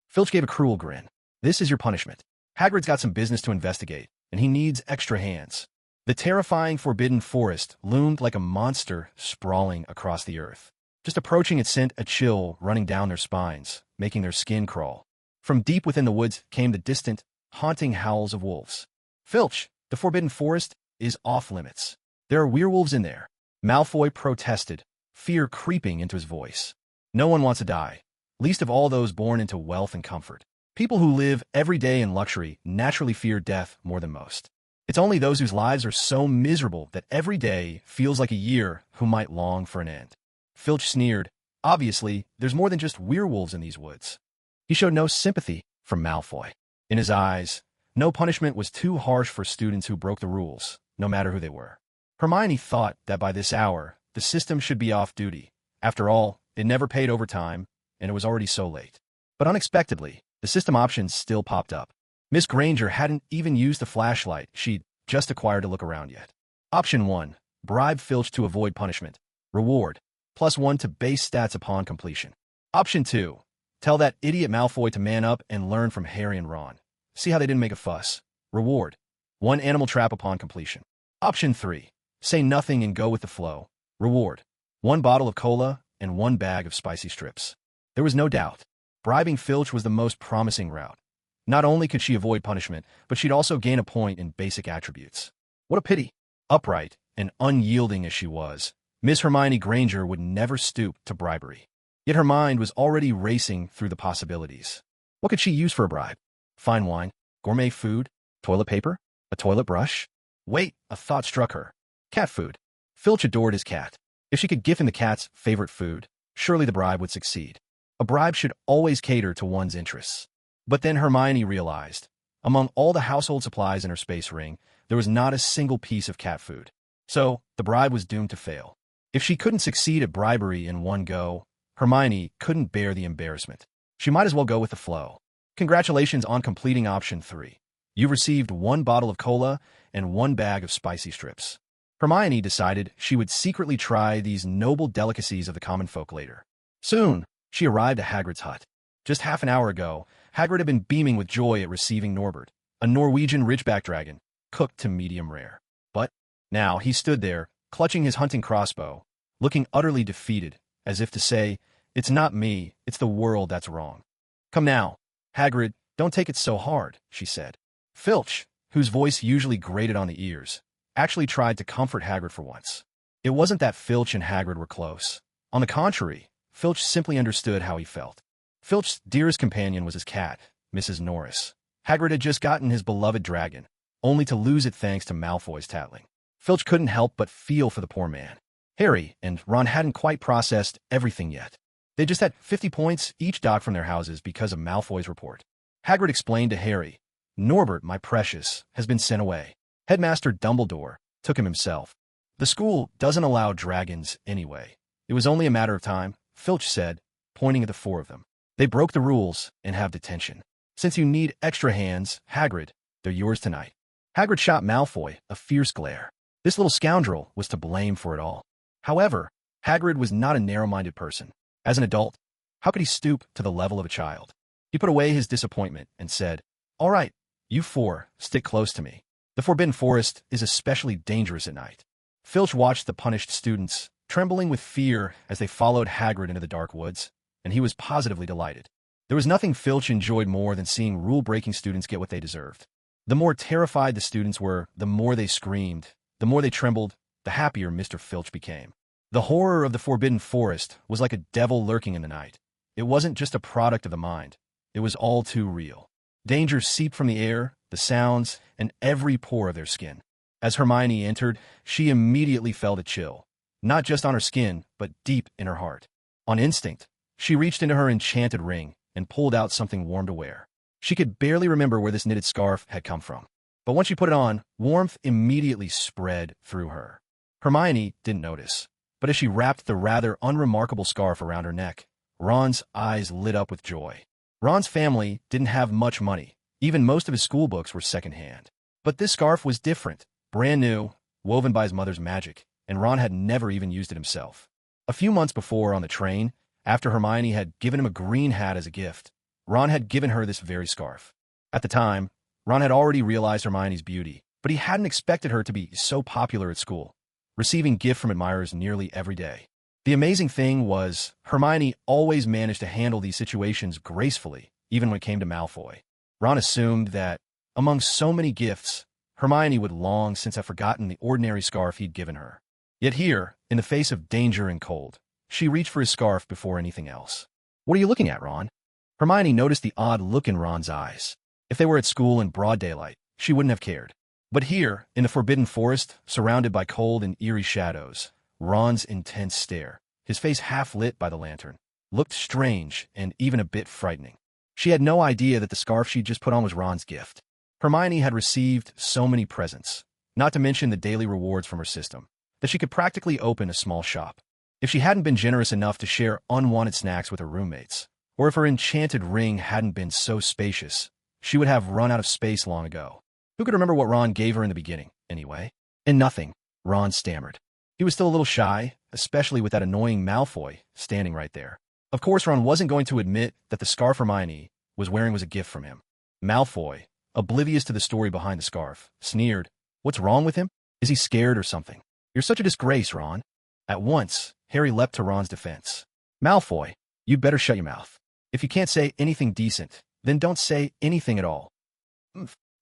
Filch gave a cruel grin. "This is your punishment. Hagrid's got some business to investigate, and he needs extra hands." The terrifying Forbidden Forest loomed like a monster sprawling across the earth. Just approaching it sent a chill running down their spines, making their skin crawl. From deep within the woods came the distant, haunting howls of wolves. "Filch, the Forbidden Forest is off-limits. There are werewolves in there." Malfoy protested, fear creeping into his voice. "No one wants to die, least of all those born into wealth and comfort. People who live every day in luxury naturally fear death more than most. It's only those whose lives are so miserable that every day feels like a year who might long for an end." Filch sneered. Obviously, there's more than just werewolves in these woods. He showed no sympathy for Malfoy. In his eyes, no punishment was too harsh for students who broke the rules, no matter who they were. Hermione thought that by this hour, the system should be off duty. After all, it never paid overtime, and it was already so late. But unexpectedly, the system options still popped up. Miss Granger hadn't even used the flashlight she'd just acquired to look around yet. Option 1. Bribe Filch to avoid punishment. Reward. +1 to base stats upon completion. Option 2. Tell that idiot Malfoy to man up and learn from Harry and Ron. See how they didn't make a fuss. Reward. 1 animal trap upon completion. Option 3. Say nothing and go with the flow. Reward. 1 bottle of cola and 1 bag of spicy strips. There was no doubt. Bribing Filch was the most promising route. Not only could she avoid punishment, but she'd also gain a point in basic attributes. What a pity. Upright and unyielding as she was, Miss Hermione Granger would never stoop to bribery. Yet her mind was already racing through the possibilities. What could she use for a bribe? Fine wine, gourmet food, toilet paper, a toilet brush? Wait, a thought struck her. Cat food. Filch adored his cat. If she could gift him the cat's favorite food, surely the bribe would succeed. A bribe should always cater to one's interests. But then Hermione realized, among all the household supplies in her space ring, there was not a single piece of cat food. So, the bribe was doomed to fail. If she couldn't succeed at bribery in one go, Hermione couldn't bear the embarrassment. She might as well go with the flow. Congratulations on completing option 3. You've received 1 bottle of cola and 1 bag of spicy strips. Hermione decided she would secretly try these noble delicacies of the common folk later. Soon, she arrived at Hagrid's hut. Just half an hour ago, Hagrid had been beaming with joy at receiving Norbert, a Norwegian ridgeback dragon, cooked to medium rare. But now he stood there, clutching his hunting crossbow, looking utterly defeated, as if to say, "It's not me, it's the world that's wrong." "Come now, Hagrid, don't take it so hard," she said. Filch, whose voice usually grated on the ears, actually tried to comfort Hagrid for once. It wasn't that Filch and Hagrid were close. On the contrary, Filch simply understood how he felt. Filch's dearest companion was his cat, Mrs. Norris. Hagrid had just gotten his beloved dragon, only to lose it thanks to Malfoy's tattling. Filch couldn't help but feel for the poor man. Harry and Ron hadn't quite processed everything yet. They just had 50 points each docked from their houses because of Malfoy's report. Hagrid explained to Harry, "Norbert, my precious, has been sent away. Headmaster Dumbledore took him himself. The school doesn't allow dragons anyway. It was only a matter of time," Filch said, pointing at the four of them. "They broke the rules and have detention. Since you need extra hands, Hagrid, they're yours tonight." Hagrid shot Malfoy a fierce glare. This little scoundrel was to blame for it all. However, Hagrid was not a narrow-minded person. As an adult, how could he stoop to the level of a child? He put away his disappointment and said, "All right, you four, stick close to me. The Forbidden Forest is especially dangerous at night." Filch watched the punished students, trembling with fear as they followed Hagrid into the dark woods, and he was positively delighted. There was nothing Filch enjoyed more than seeing rule-breaking students get what they deserved. The more terrified the students were, the more they screamed, the more they trembled, the happier Mr. Filch became. The horror of the Forbidden Forest was like a devil lurking in the night. It wasn't just a product of the mind. It was all too real. Danger seeped from the air, the sounds, and every pore of their skin. As Hermione entered, she immediately felt a chill, not just on her skin, but deep in her heart. On instinct, she reached into her enchanted ring and pulled out something warm to wear. She could barely remember where this knitted scarf had come from. But once she put it on, warmth immediately spread through her. Hermione didn't notice, but as she wrapped the rather unremarkable scarf around her neck, Ron's eyes lit up with joy. Ron's family didn't have much money. Even most of his school books were secondhand. But this scarf was different, brand new, woven by his mother's magic, and Ron had never even used it himself. A few months before on the train, after Hermione had given him a green hat as a gift, Ron had given her this very scarf. At the time, Ron had already realized Hermione's beauty, but he hadn't expected her to be so popular at school, receiving gifts from admirers nearly every day. The amazing thing was, Hermione always managed to handle these situations gracefully, even when it came to Malfoy. Ron assumed that, among so many gifts, Hermione would long since have forgotten the ordinary scarf he'd given her. Yet here, in the face of danger and cold, she reached for his scarf before anything else. "What are you looking at, Ron?" Hermione noticed the odd look in Ron's eyes. If they were at school in broad daylight, she wouldn't have cared. But here, in the Forbidden Forest, surrounded by cold and eerie shadows, Ron's intense stare, his face half lit by the lantern, looked strange and even a bit frightening. She had no idea that the scarf she'd just put on was Ron's gift. Hermione had received so many presents, not to mention the daily rewards from her system, that she could practically open a small shop. If she hadn't been generous enough to share unwanted snacks with her roommates, or if her enchanted ring hadn't been so spacious, she would have run out of space long ago. Who could remember what Ron gave her in the beginning, anyway? And nothing, Ron stammered. He was still a little shy, especially with that annoying Malfoy standing right there. Of course, Ron wasn't going to admit that the scarf Hermione was wearing was a gift from him. Malfoy, oblivious to the story behind the scarf, sneered, "What's wrong with him? Is he scared or something? You're such a disgrace, Ron." At once, Harry leapt to Ron's defense. "Malfoy, you'd better shut your mouth. If you can't say anything decent, then don't say anything at all."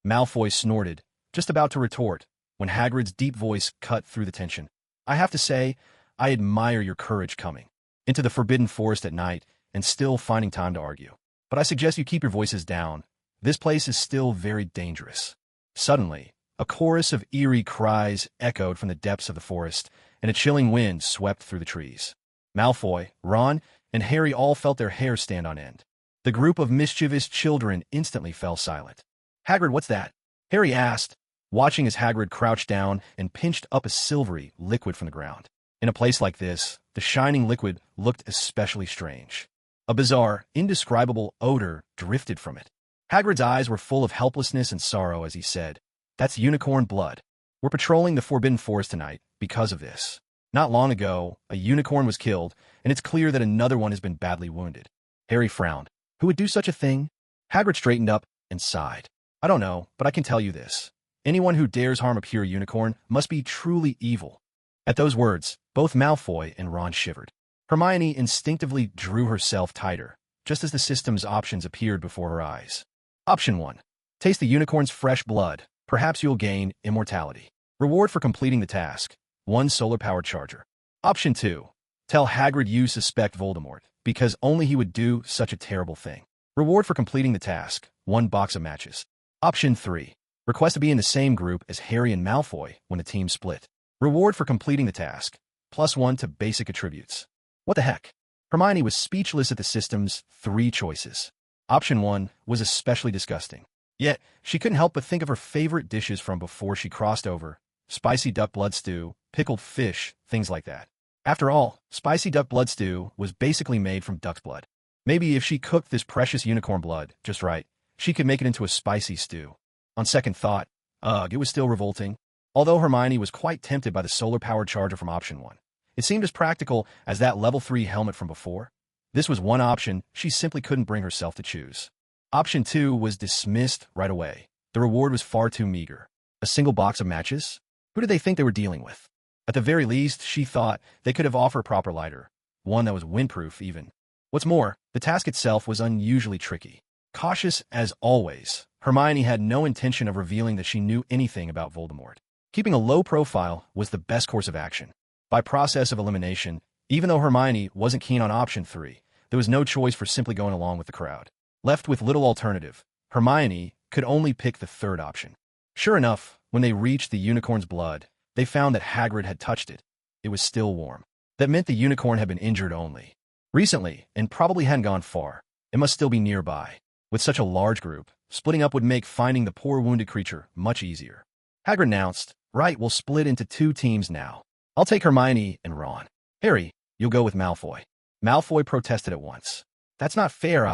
Malfoy snorted, just about to retort, when Hagrid's deep voice cut through the tension. "I have to say, I admire your courage coming into the Forbidden Forest at night and still finding time to argue. But I suggest you keep your voices down. This place is still very dangerous." Suddenly, a chorus of eerie cries echoed from the depths of the forest, and a chilling wind swept through the trees. Malfoy, Ron, and Harry all felt their hair stand on end. The group of mischievous children instantly fell silent. "Hagrid, what's that?" Harry asked, watching as Hagrid crouched down and pinched up a silvery liquid from the ground. In a place like this, the shining liquid looked especially strange. A bizarre, indescribable odor drifted from it. Hagrid's eyes were full of helplessness and sorrow as he said, "That's unicorn blood." We're patrolling the Forbidden Forest tonight because of this. Not long ago, a unicorn was killed, and it's clear that another one has been badly wounded. Harry frowned. Who would do such a thing? Hagrid straightened up and sighed. I don't know, but I can tell you this. Anyone who dares harm a pure unicorn must be truly evil. At those words, both Malfoy and Ron shivered. Hermione instinctively drew herself tighter, just as the system's options appeared before her eyes. Option 1. Taste the unicorn's fresh blood. Perhaps you'll gain immortality. Reward for completing the task. 1 solar-powered charger. Option 2. Tell Hagrid you suspect Voldemort, because only he would do such a terrible thing. Reward for completing the task. 1 box of matches. Option 3. Request to be in the same group as Harry and Malfoy when the team split. Reward for completing the task. +1 to basic attributes. What the heck? Hermione was speechless at the system's 3 choices. Option 1 was especially disgusting. Yet, she couldn't help but think of her favorite dishes from before she crossed over. Spicy duck blood stew, pickled fish, things like that. After all, spicy duck blood stew was basically made from duck's blood. Maybe if she cooked this precious unicorn blood just right, she could make it into a spicy stew. On second thought, it was still revolting. Although Hermione was quite tempted by the solar-powered charger from option 1, it seemed as practical as that level 3 helmet from before. This was one option she simply couldn't bring herself to choose. Option 2 was dismissed right away. The reward was far too meager. A single box of matches? Who did they think they were dealing with? At the very least, she thought they could have offered a proper lighter. One that was windproof, even. What's more, the task itself was unusually tricky. Cautious as always, Hermione had no intention of revealing that she knew anything about Voldemort. Keeping a low profile was the best course of action. By process of elimination, even though Hermione wasn't keen on option 3, there was no choice for simply going along with the crowd. Left with little alternative, Hermione could only pick the third option. Sure enough, when they reached the unicorn's blood, they found that Hagrid had touched it. It was still warm. That meant the unicorn had been injured only recently, and probably hadn't gone far. It must still be nearby. With such a large group, splitting up would make finding the poor wounded creature much easier. Hagrid announced, "Right, we'll split into 2 teams now. I'll take Hermione and Ron. Harry, you'll go with Malfoy." Malfoy protested at once. "That's not fair,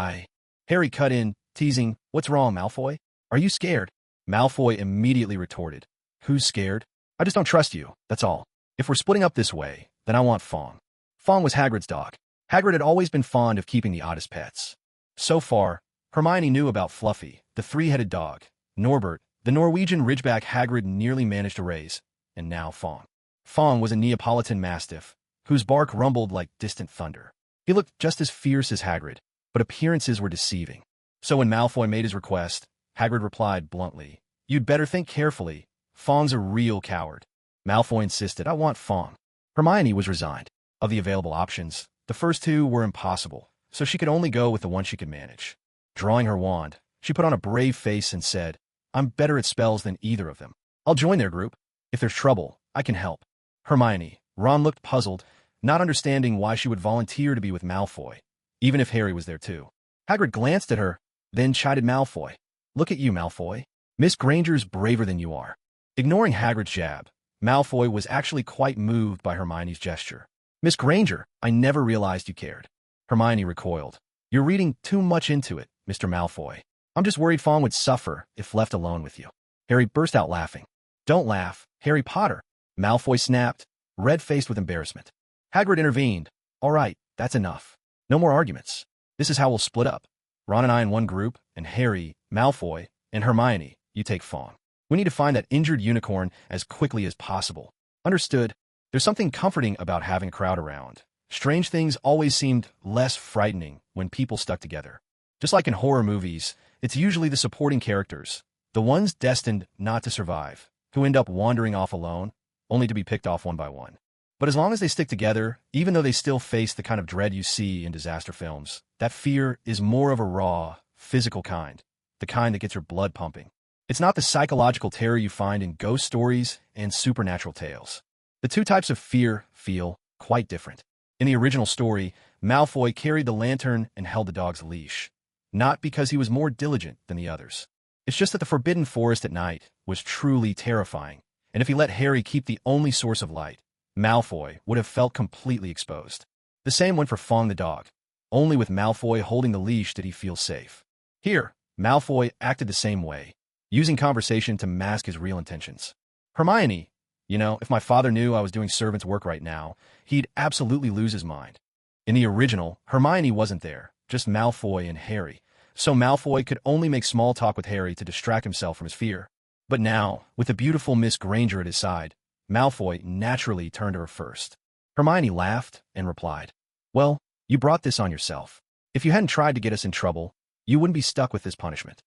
Harry cut in, teasing, "What's wrong, Malfoy? Are you scared?" Malfoy immediately retorted, "Who's scared? I just don't trust you, that's all. If we're splitting up this way, then I want Fawn." Fawn was Hagrid's dog. Hagrid had always been fond of keeping the oddest pets. So far, Hermione knew about Fluffy, the 3-headed dog, Norbert, the Norwegian Ridgeback Hagrid nearly managed to raise, and now Fawn. Fawn was a Neapolitan Mastiff, whose bark rumbled like distant thunder. He looked just as fierce as Hagrid, but appearances were deceiving. So when Malfoy made his request, Hagrid replied bluntly, "You'd better think carefully. Fawn's a real coward." Malfoy insisted, "I want Fawn." Hermione was resigned. Of the available options, the first 2 were impossible, so she could only go with the one she could manage. Drawing her wand, she put on a brave face and said, "I'm better at spells than either of them. I'll join their group. If there's trouble, I can help." Hermione. Ron looked puzzled, not understanding why she would volunteer to be with Malfoy, even if Harry was there too. Hagrid glanced at her, then chided Malfoy. "Look at you, Malfoy. Miss Granger's braver than you are." Ignoring Hagrid's jab, Malfoy was actually quite moved by Hermione's gesture. "Miss Granger, I never realized you cared." Hermione recoiled. "You're reading too much into it, Mr. Malfoy. I'm just worried Fawn would suffer if left alone with you." Harry burst out laughing. "Don't laugh, Harry Potter." Malfoy snapped, red-faced with embarrassment. Hagrid intervened. "All right, that's enough. No more arguments. This is how we'll split up. Ron and I in one group, and Harry, Malfoy, and Hermione, you take Fawn. We need to find that injured unicorn as quickly as possible." "Understood." There's something comforting about having a crowd around. Strange things always seemed less frightening when people stuck together. Just like in horror movies, it's usually the supporting characters, the ones destined not to survive, who end up wandering off alone, only to be picked off one by one. But as long as they stick together, even though they still face the kind of dread you see in disaster films, that fear is more of a raw, physical kind, the kind that gets your blood pumping. It's not the psychological terror you find in ghost stories and supernatural tales. The 2 types of fear feel quite different. In the original story, Malfoy carried the lantern and held the dog's leash, not because he was more diligent than the others. It's just that the Forbidden Forest at night was truly terrifying, and if he let Harry keep the only source of light, Malfoy would have felt completely exposed. The same went for Fawn the dog. Only with Malfoy holding the leash did he feel safe. Here, Malfoy acted the same way, using conversation to mask his real intentions. Hermione, if my father knew I was doing servant's work right now, he'd absolutely lose his mind. In the original, Hermione wasn't there, just Malfoy and Harry, so Malfoy could only make small talk with Harry to distract himself from his fear. But now, with the beautiful Miss Granger at his side, Malfoy naturally turned to her first. Hermione laughed and replied, "Well, you brought this on yourself. If you hadn't tried to get us in trouble, you wouldn't be stuck with this punishment."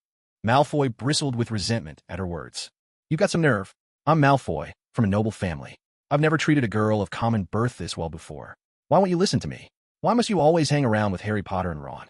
Malfoy bristled with resentment at her words. "You've got some nerve. I'm Malfoy, from a noble family. I've never treated a girl of common birth this well before. Why won't you listen to me? Why must you always hang around with Harry Potter and Ron?"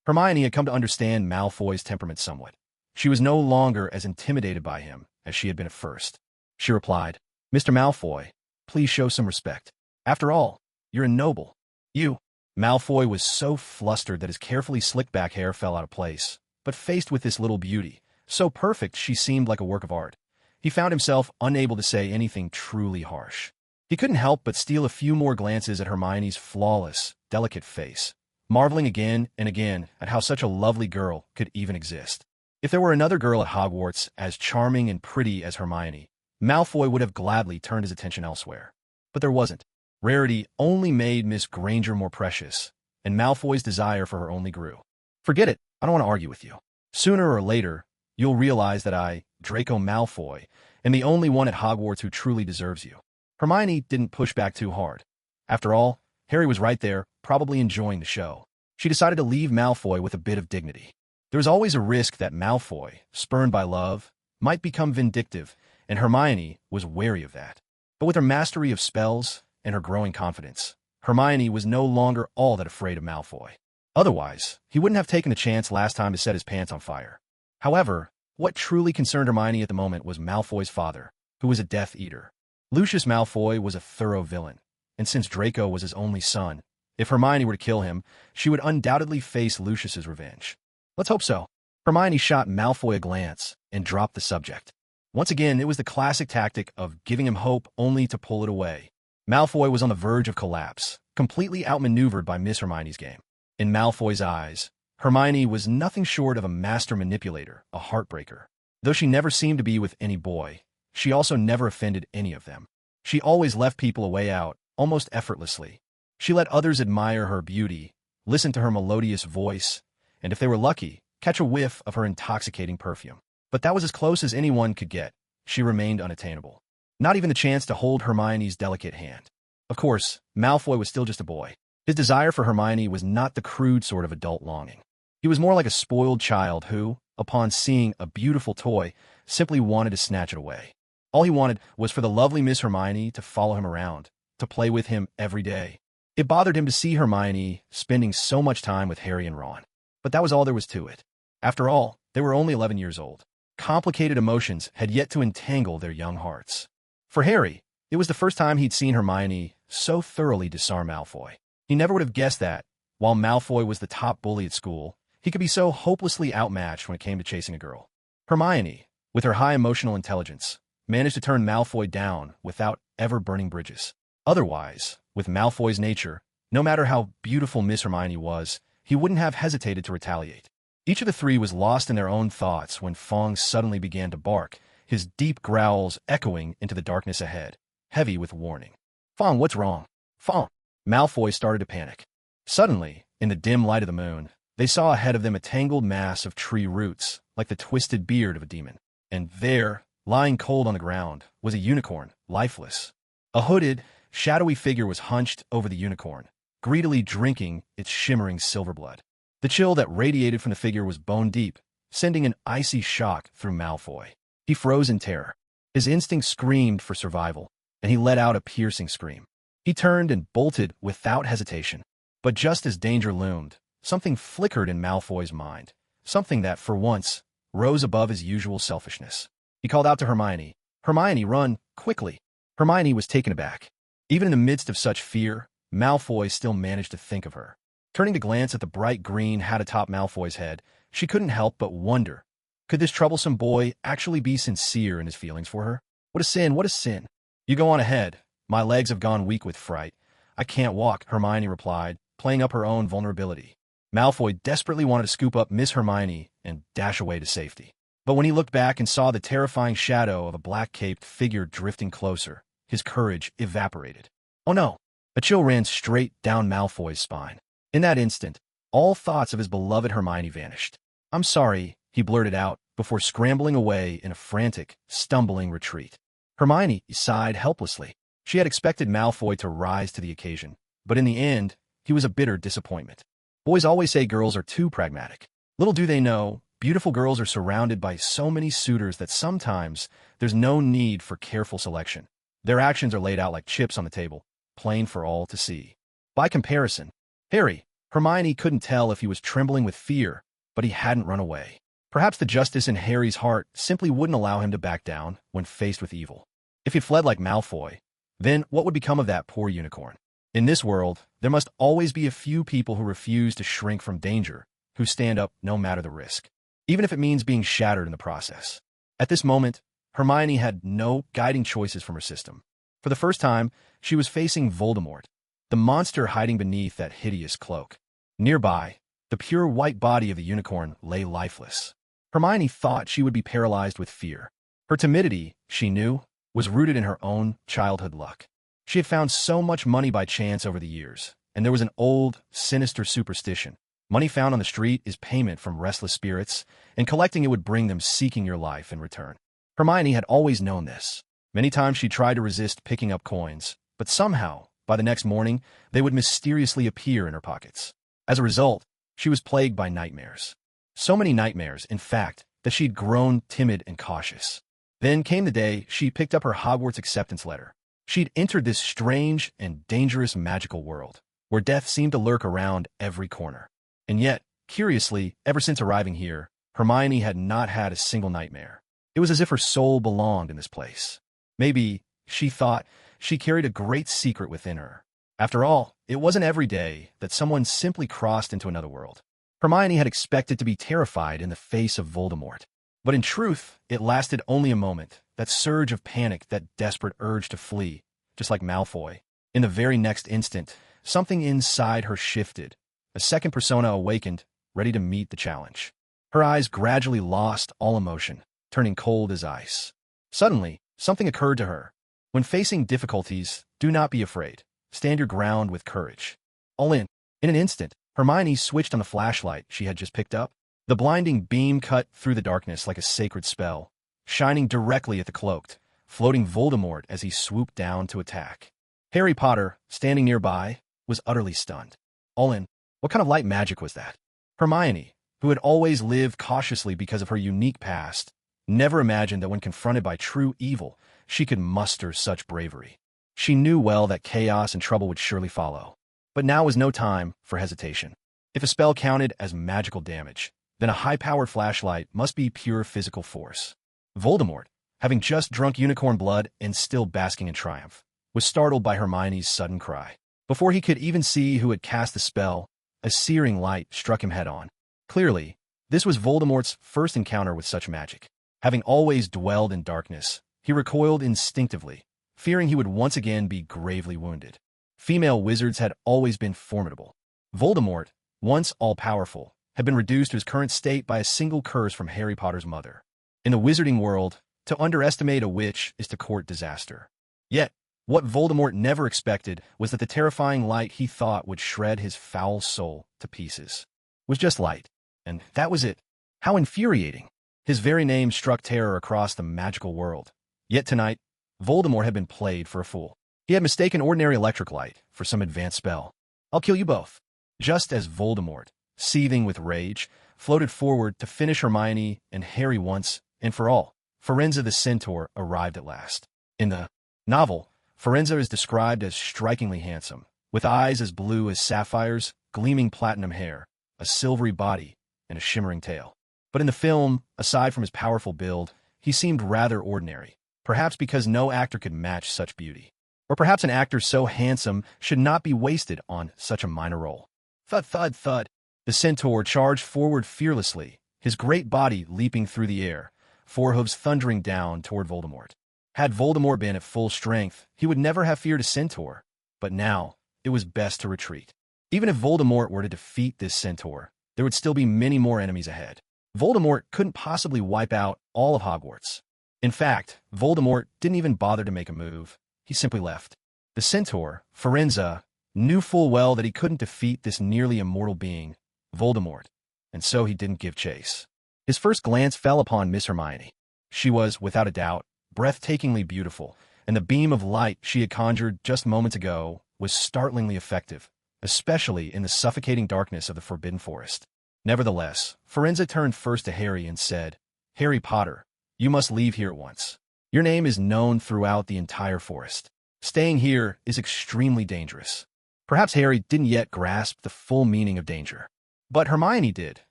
Hermione had come to understand Malfoy's temperament somewhat. She was no longer as intimidated by him as she had been at first. She replied, "Mr. Malfoy, please show some respect. After all, you're a noble. You." Malfoy was so flustered that his carefully slicked back hair fell out of place. But faced with this little beauty, so perfect she seemed like a work of art, he found himself unable to say anything truly harsh. He couldn't help but steal a few more glances at Hermione's flawless, delicate face, marveling again and again at how such a lovely girl could even exist. If there were another girl at Hogwarts as charming and pretty as Hermione, Malfoy would have gladly turned his attention elsewhere. But there wasn't. Rarity only made Miss Granger more precious, and Malfoy's desire for her only grew. "Forget it. I don't want to argue with you. Sooner or later, you'll realize that I, Draco Malfoy, am the only one at Hogwarts who truly deserves you." Hermione didn't push back too hard. After all, Harry was right there, probably enjoying the show. She decided to leave Malfoy with a bit of dignity. There was always a risk that Malfoy, spurned by love, might become vindictive, and Hermione was wary of that. But with her mastery of spells and her growing confidence, Hermione was no longer all that afraid of Malfoy. Otherwise, he wouldn't have taken the chance last time to set his pants on fire. However, what truly concerned Hermione at the moment was Malfoy's father, who was a Death Eater. Lucius Malfoy was a thorough villain, and since Draco was his only son, if Hermione were to kill him, she would undoubtedly face Lucius's revenge. Let's hope so. Hermione shot Malfoy a glance and dropped the subject. Once again, it was the classic tactic of giving him hope only to pull it away. Malfoy was on the verge of collapse, completely outmaneuvered by Miss Hermione's game. In Malfoy's eyes, Hermione was nothing short of a master manipulator, a heartbreaker. Though she never seemed to be with any boy, she also never offended any of them. She always left people a way out, almost effortlessly. She let others admire her beauty, listen to her melodious voice, and if they were lucky, catch a whiff of her intoxicating perfume. But that was as close as anyone could get. She remained unattainable. Not even the chance to hold Hermione's delicate hand. Of course, Malfoy was still just a boy. His desire for Hermione was not the crude sort of adult longing. He was more like a spoiled child who, upon seeing a beautiful toy, simply wanted to snatch it away. All he wanted was for the lovely Miss Hermione to follow him around, to play with him every day. It bothered him to see Hermione spending so much time with Harry and Ron. But that was all there was to it. After all, they were only 11 years old. Complicated emotions had yet to entangle their young hearts. For Harry, it was the first time he'd seen Hermione so thoroughly disarm Malfoy. He never would have guessed that, while Malfoy was the top bully at school, he could be so hopelessly outmatched when it came to chasing a girl. Hermione, with her high emotional intelligence, managed to turn Malfoy down without ever burning bridges. Otherwise, with Malfoy's nature, no matter how beautiful Miss Hermione was, he wouldn't have hesitated to retaliate. Each of the three was lost in their own thoughts when Fong suddenly began to bark, his deep growls echoing into the darkness ahead, heavy with warning. "Fong, what's wrong? Fong!" Malfoy started to panic. Suddenly, in the dim light of the moon, they saw ahead of them a tangled mass of tree roots, like the twisted beard of a demon. And there, lying cold on the ground, was a unicorn, lifeless. A hooded, shadowy figure was hunched over the unicorn, greedily drinking its shimmering silver blood. The chill that radiated from the figure was bone deep, sending an icy shock through Malfoy. He froze in terror. His instinct screamed for survival, and he let out a piercing scream. He turned and bolted without hesitation. But just as danger loomed, something flickered in Malfoy's mind, something that, for once, rose above his usual selfishness. He called out to Hermione, "Hermione, run, quickly!" Hermione was taken aback. Even in the midst of such fear, Malfoy still managed to think of her. Turning to glance at the bright green hat atop Malfoy's head, she couldn't help but wonder, could this troublesome boy actually be sincere in his feelings for her? What a sin, what a sin! "You go on ahead. My legs have gone weak with fright. I can't walk," Hermione replied, playing up her own vulnerability. Malfoy desperately wanted to scoop up Miss Hermione and dash away to safety. But when he looked back and saw the terrifying shadow of a black-caped figure drifting closer, his courage evaporated. Oh no! A chill ran straight down Malfoy's spine. In that instant, all thoughts of his beloved Hermione vanished. "I'm sorry," he blurted out, before scrambling away in a frantic, stumbling retreat. Hermione sighed helplessly. She had expected Malfoy to rise to the occasion, but in the end, he was a bitter disappointment. Boys always say girls are too pragmatic. Little do they know, beautiful girls are surrounded by so many suitors that sometimes there's no need for careful selection. Their actions are laid out like chips on the table, plain for all to see. By comparison, Hermione couldn't tell if he was trembling with fear, but he hadn't run away. Perhaps the justice in Harry's heart simply wouldn't allow him to back down when faced with evil. If he'd fled like Malfoy, then what would become of that poor unicorn? In this world, there must always be a few people who refuse to shrink from danger, who stand up no matter the risk, even if it means being shattered in the process. At this moment, Hermione had no guiding choices from her system. For the first time, she was facing Voldemort, the monster hiding beneath that hideous cloak. Nearby, the pure white body of the unicorn lay lifeless. Hermione thought she would be paralyzed with fear. Her timidity, she knew, was rooted in her own childhood luck. She had found so much money by chance over the years, and there was an old, sinister superstition. Money found on the street is payment from restless spirits, and collecting it would bring them seeking your life in return. Hermione had always known this. Many times she tried to resist picking up coins, but somehow, by the next morning, they would mysteriously appear in her pockets. As a result, she was plagued by nightmares. So many nightmares, in fact, that she'd grown timid and cautious. Then came the day she picked up her Hogwarts acceptance letter. She'd entered this strange and dangerous magical world, where death seemed to lurk around every corner. And yet, curiously, ever since arriving here, Hermione had not had a single nightmare. It was as if her soul belonged in this place. Maybe, she thought, she carried a great secret within her. After all, it wasn't every day that someone simply crossed into another world. Hermione had expected to be terrified in the face of Voldemort. But in truth, it lasted only a moment, that surge of panic, that desperate urge to flee, just like Malfoy. In the very next instant, something inside her shifted. A second persona awakened, ready to meet the challenge. Her eyes gradually lost all emotion, turning cold as ice. Suddenly, something occurred to her. When facing difficulties, do not be afraid. Stand your ground with courage. All in. In an instant, Hermione switched on the flashlight she had just picked up. The blinding beam cut through the darkness like a sacred spell, shining directly at the cloaked, floating Voldemort as he swooped down to attack. Harry Potter, standing nearby, was utterly stunned. All in. What kind of light magic was that? Hermione, who had always lived cautiously because of her unique past, never imagined that when confronted by true evil, she could muster such bravery. She knew well that chaos and trouble would surely follow. But now was no time for hesitation. If a spell counted as magical damage, then a high-powered flashlight must be pure physical force. Voldemort, having just drunk unicorn blood and still basking in triumph, was startled by Hermione's sudden cry. Before he could even see who had cast the spell, a searing light struck him head-on. Clearly, this was Voldemort's first encounter with such magic. Having always dwelled in darkness, he recoiled instinctively, fearing he would once again be gravely wounded. Female wizards had always been formidable. Voldemort, once all-powerful, had been reduced to his current state by a single curse from Harry Potter's mother. In the wizarding world, to underestimate a witch is to court disaster. Yet, what Voldemort never expected was that the terrifying light he thought would shred his foul soul to pieces was just light. And that was it. How infuriating. His very name struck terror across the magical world. Yet tonight, Voldemort had been played for a fool. He had mistaken ordinary electric light for some advanced spell. I'll kill you both. Just as Voldemort, seething with rage, floated forward to finish Hermione and Harry once and for all, Firenze the Centaur arrived at last. In the novel, Firenze is described as strikingly handsome, with eyes as blue as sapphires, gleaming platinum hair, a silvery body, and a shimmering tail. But in the film, aside from his powerful build, he seemed rather ordinary, perhaps because no actor could match such beauty. Or perhaps an actor so handsome should not be wasted on such a minor role. Thud, thud, thud. The centaur charged forward fearlessly, his great body leaping through the air, forehooves thundering down toward Voldemort. Had Voldemort been at full strength, he would never have feared a centaur. But now, it was best to retreat. Even if Voldemort were to defeat this centaur, there would still be many more enemies ahead. Voldemort couldn't possibly wipe out all of Hogwarts. In fact, Voldemort didn't even bother to make a move. He simply left. The centaur, Firenze, knew full well that he couldn't defeat this nearly immortal being, Voldemort, and so he didn't give chase. His first glance fell upon Miss Hermione. She was, without a doubt, breathtakingly beautiful, and the beam of light she had conjured just moments ago was startlingly effective, especially in the suffocating darkness of the Forbidden Forest. Nevertheless, Firenze turned first to Harry and said, "Harry Potter, you must leave here at once. Your name is known throughout the entire forest. Staying here is extremely dangerous." Perhaps Harry didn't yet grasp the full meaning of danger. But Hermione did.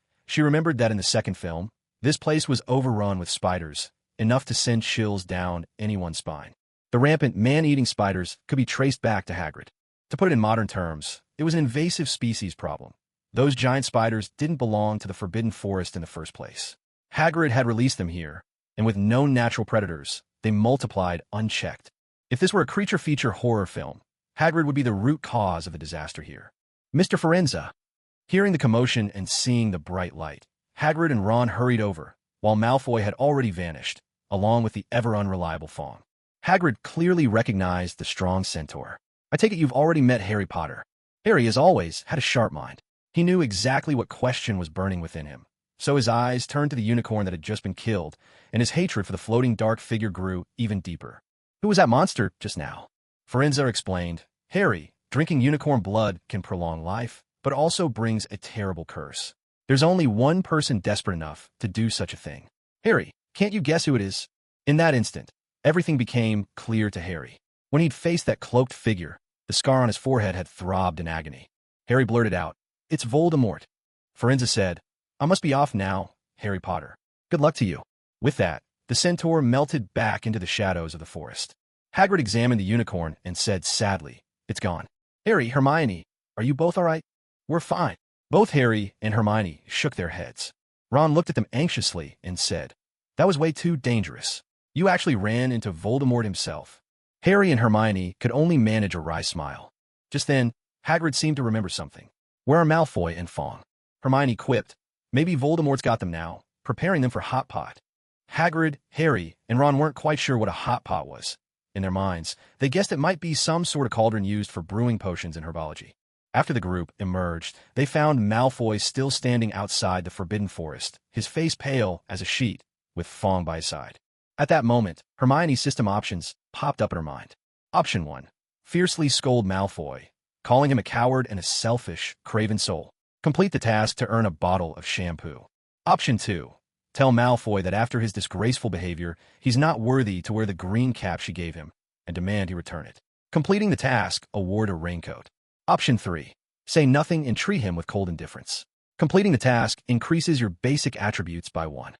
She remembered that in the second film, this place was overrun with spiders, enough to send chills down anyone's spine. The rampant man-eating spiders could be traced back to Hagrid. To put it in modern terms, it was an invasive species problem. Those giant spiders didn't belong to the Forbidden Forest in the first place. Hagrid had released them here, and with known natural predators, they multiplied unchecked. If this were a creature feature horror film, Hagrid would be the root cause of the disaster here. "Mr. Firenze." Hearing the commotion and seeing the bright light, Hagrid and Ron hurried over, while Malfoy had already vanished, along with the ever-unreliable Fong. Hagrid clearly recognized the strong centaur. "I take it you've already met Harry Potter." Harry, as always, had a sharp mind. He knew exactly what question was burning within him, so his eyes turned to the unicorn that had just been killed, and his hatred for the floating dark figure grew even deeper. "Who was that monster just now?" Firenze explained, "Harry, drinking unicorn blood can prolong life, but also brings a terrible curse. There's only one person desperate enough to do such a thing. Harry, can't you guess who it is?" In that instant, everything became clear to Harry. When he'd faced that cloaked figure, the scar on his forehead had throbbed in agony. Harry blurted out, "It's Voldemort." Firenze said, "I must be off now, Harry Potter. Good luck to you." With that, the centaur melted back into the shadows of the forest. Hagrid examined the unicorn and said sadly, "It's gone." "Harry, Hermione, are you both all right?" "We're fine." Both Harry and Hermione shook their heads. Ron looked at them anxiously and said, "That was way too dangerous. You actually ran into Voldemort himself." Harry and Hermione could only manage a wry smile. Just then, Hagrid seemed to remember something. "Where are Malfoy and Fong?" Hermione quipped, "Maybe Voldemort's got them now, preparing them for hot pot." Hagrid, Harry, and Ron weren't quite sure what a hot pot was. In their minds, they guessed it might be some sort of cauldron used for brewing potions in herbology. After the group emerged, they found Malfoy still standing outside the Forbidden Forest, his face pale as a sheet, with Fong by his side. At that moment, Hermione's system options popped up in her mind. Option 1. Fiercely scold Malfoy, calling him a coward and a selfish, craven soul. Complete the task to earn a bottle of shampoo. Option 2. Tell Malfoy that after his disgraceful behavior, he's not worthy to wear the green cap she gave him, and demand he return it. Completing the task, award a raincoat. Option 3. Say nothing and treat him with cold indifference. Completing the task increases your basic attributes by 1.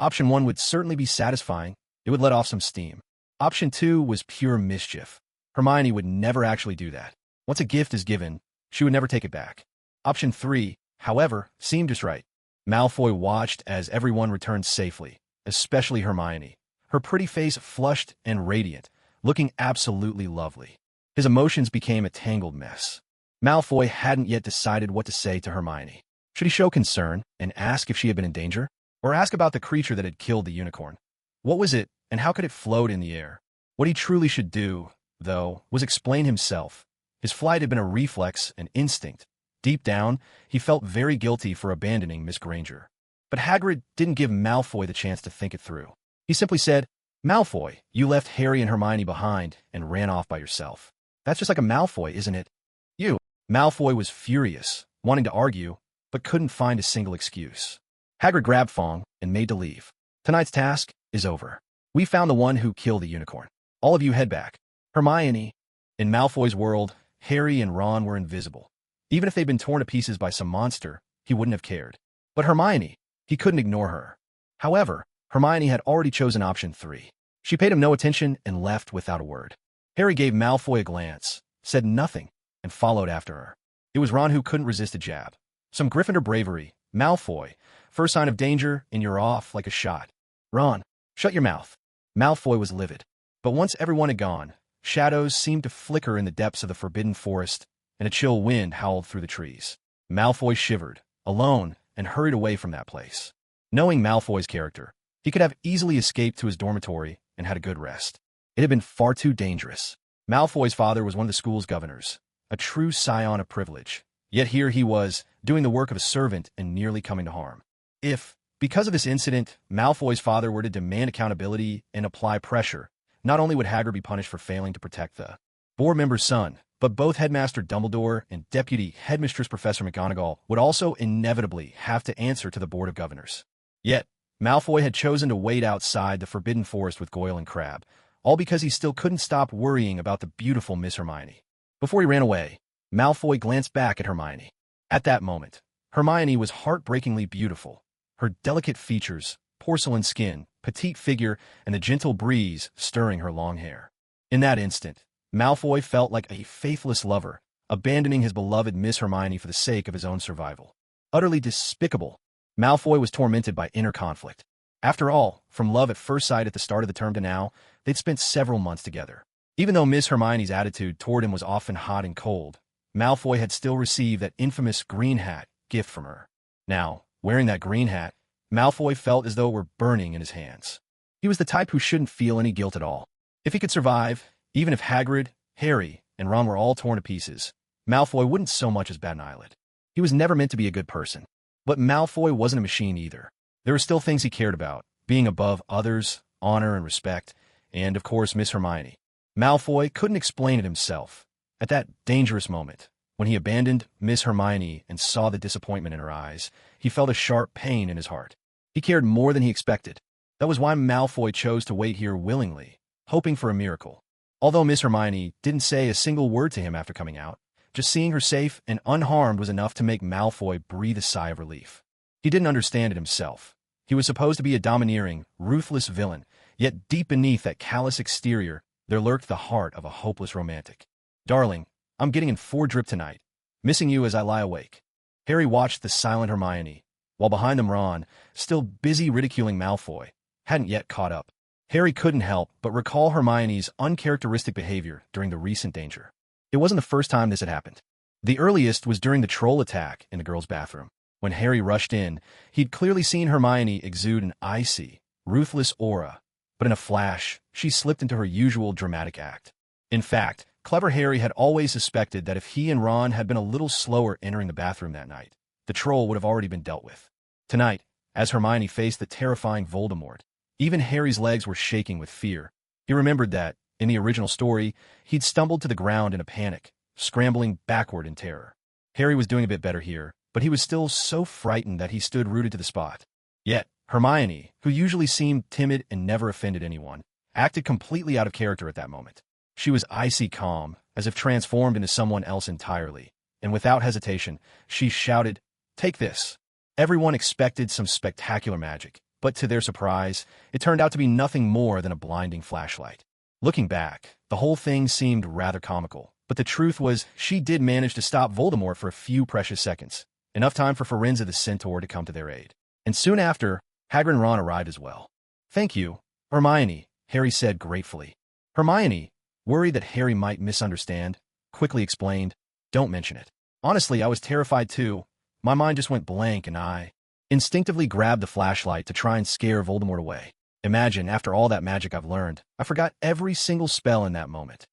Option 1 would certainly be satisfying. It would let off some steam. Option 2 was pure mischief. Hermione would never actually do that. Once a gift is given, she would never take it back. Option 3, however, seemed just right. Malfoy watched as everyone returned safely, especially Hermione, her pretty face flushed and radiant, looking absolutely lovely. His emotions became a tangled mess. Malfoy hadn't yet decided what to say to Hermione. Should he show concern and ask if she had been in danger, or ask about the creature that had killed the unicorn? What was it, and how could it float in the air? What he truly should do, though, was explain himself. His flight had been a reflex, an instinct. Deep down, he felt very guilty for abandoning Miss Granger. But Hagrid didn't give Malfoy the chance to think it through. He simply said, "Malfoy, you left Harry and Hermione behind and ran off by yourself. That's just like a Malfoy, isn't it?" "You." Malfoy was furious, wanting to argue, but couldn't find a single excuse. Hagrid grabbed Fong and made to leave. "Tonight's task is over. We found the one who killed the unicorn. All of you head back." Hermione. In Malfoy's world, Harry and Ron were invisible. Even if they'd been torn to pieces by some monster, he wouldn't have cared. But Hermione, he couldn't ignore her. However, Hermione had already chosen option 3. She paid him no attention and left without a word. Harry gave Malfoy a glance, said nothing, and followed after her. It was Ron who couldn't resist a jab. Some Gryffindor bravery. "Malfoy, first sign of danger, and you're off like a shot." "Ron, shut your mouth." Malfoy was livid. But once everyone had gone, shadows seemed to flicker in the depths of the Forbidden Forest, and a chill wind howled through the trees. Malfoy shivered, alone, and hurried away from that place. Knowing Malfoy's character, he could have easily escaped to his dormitory and had a good rest. It had been far too dangerous. Malfoy's father was one of the school's governors, a true scion of privilege. Yet here he was, doing the work of a servant and nearly coming to harm. If, because of this incident, Malfoy's father were to demand accountability and apply pressure, not only would Hagrid be punished for failing to protect the board member's son, but both Headmaster Dumbledore and Deputy Headmistress Professor McGonagall would also inevitably have to answer to the Board of Governors. Yet, Malfoy had chosen to wait outside the Forbidden Forest with Goyle and Crabbe, all because he still couldn't stop worrying about the beautiful Miss Hermione. Before he ran away, Malfoy glanced back at Hermione. At that moment, Hermione was heartbreakingly beautiful. Her delicate features, porcelain skin, petite figure, and the gentle breeze stirring her long hair. In that instant, Malfoy felt like a faithless lover, abandoning his beloved Miss Hermione for the sake of his own survival. Utterly despicable, Malfoy was tormented by inner conflict. After all, from love at first sight at the start of the term to now, they'd spent several months together. Even though Miss Hermione's attitude toward him was often hot and cold, Malfoy had still received that infamous green hat gift from her. Now, wearing that green hat, Malfoy felt as though it were burning in his hands. He was the type who shouldn't feel any guilt at all. If he could survive, even if Hagrid, Harry, and Ron were all torn to pieces, Malfoy wouldn't so much as bat an eyelid. He was never meant to be a good person. But Malfoy wasn't a machine either. There were still things he cared about, being above others, honor and respect, and, of course, Miss Hermione. Malfoy couldn't explain it himself. At that dangerous moment, when he abandoned Miss Hermione and saw the disappointment in her eyes, he felt a sharp pain in his heart. He cared more than he expected. That was why Malfoy chose to wait here willingly, hoping for a miracle. Although Miss Hermione didn't say a single word to him after coming out, just seeing her safe and unharmed was enough to make Malfoy breathe a sigh of relief. He didn't understand it himself. He was supposed to be a domineering, ruthless villain, yet deep beneath that callous exterior, there lurked the heart of a hopeless romantic. "Darling, I'm getting in 4 drip tonight, missing you as I lie awake." Harry watched the silent Hermione, while behind them Ron, still busy ridiculing Malfoy, hadn't yet caught up. Harry couldn't help but recall Hermione's uncharacteristic behavior during the recent danger. It wasn't the first time this had happened. The earliest was during the troll attack in the girls' bathroom. When Harry rushed in, he'd clearly seen Hermione exude an icy, ruthless aura, but in a flash, she slipped into her usual dramatic act. In fact, clever Harry had always suspected that if he and Ron had been a little slower entering the bathroom that night, the troll would have already been dealt with. Tonight, as Hermione faced the terrifying Voldemort, even Harry's legs were shaking with fear. He remembered that, in the original story, he'd stumbled to the ground in a panic, scrambling backward in terror. Harry was doing a bit better here, but he was still so frightened that he stood rooted to the spot. Yet, Hermione, who usually seemed timid and never offended anyone, acted completely out of character at that moment. She was icy calm, as if transformed into someone else entirely, and without hesitation, she shouted, "Take this." Everyone expected some spectacular magic, but to their surprise, it turned out to be nothing more than a blinding flashlight. Looking back, the whole thing seemed rather comical, but the truth was she did manage to stop Voldemort for a few precious seconds, enough time for Firenze the Centaur to come to their aid. And soon after, Hagrid and Ron arrived as well. "Thank you, Hermione," Harry said gratefully. Hermione, worried that Harry might misunderstand, quickly explained, "Don't mention it. Honestly, I was terrified too. My mind just went blank and I instinctively grabbed the flashlight to try and scare Voldemort away. Imagine, after all that magic I've learned, I forgot every single spell in that moment."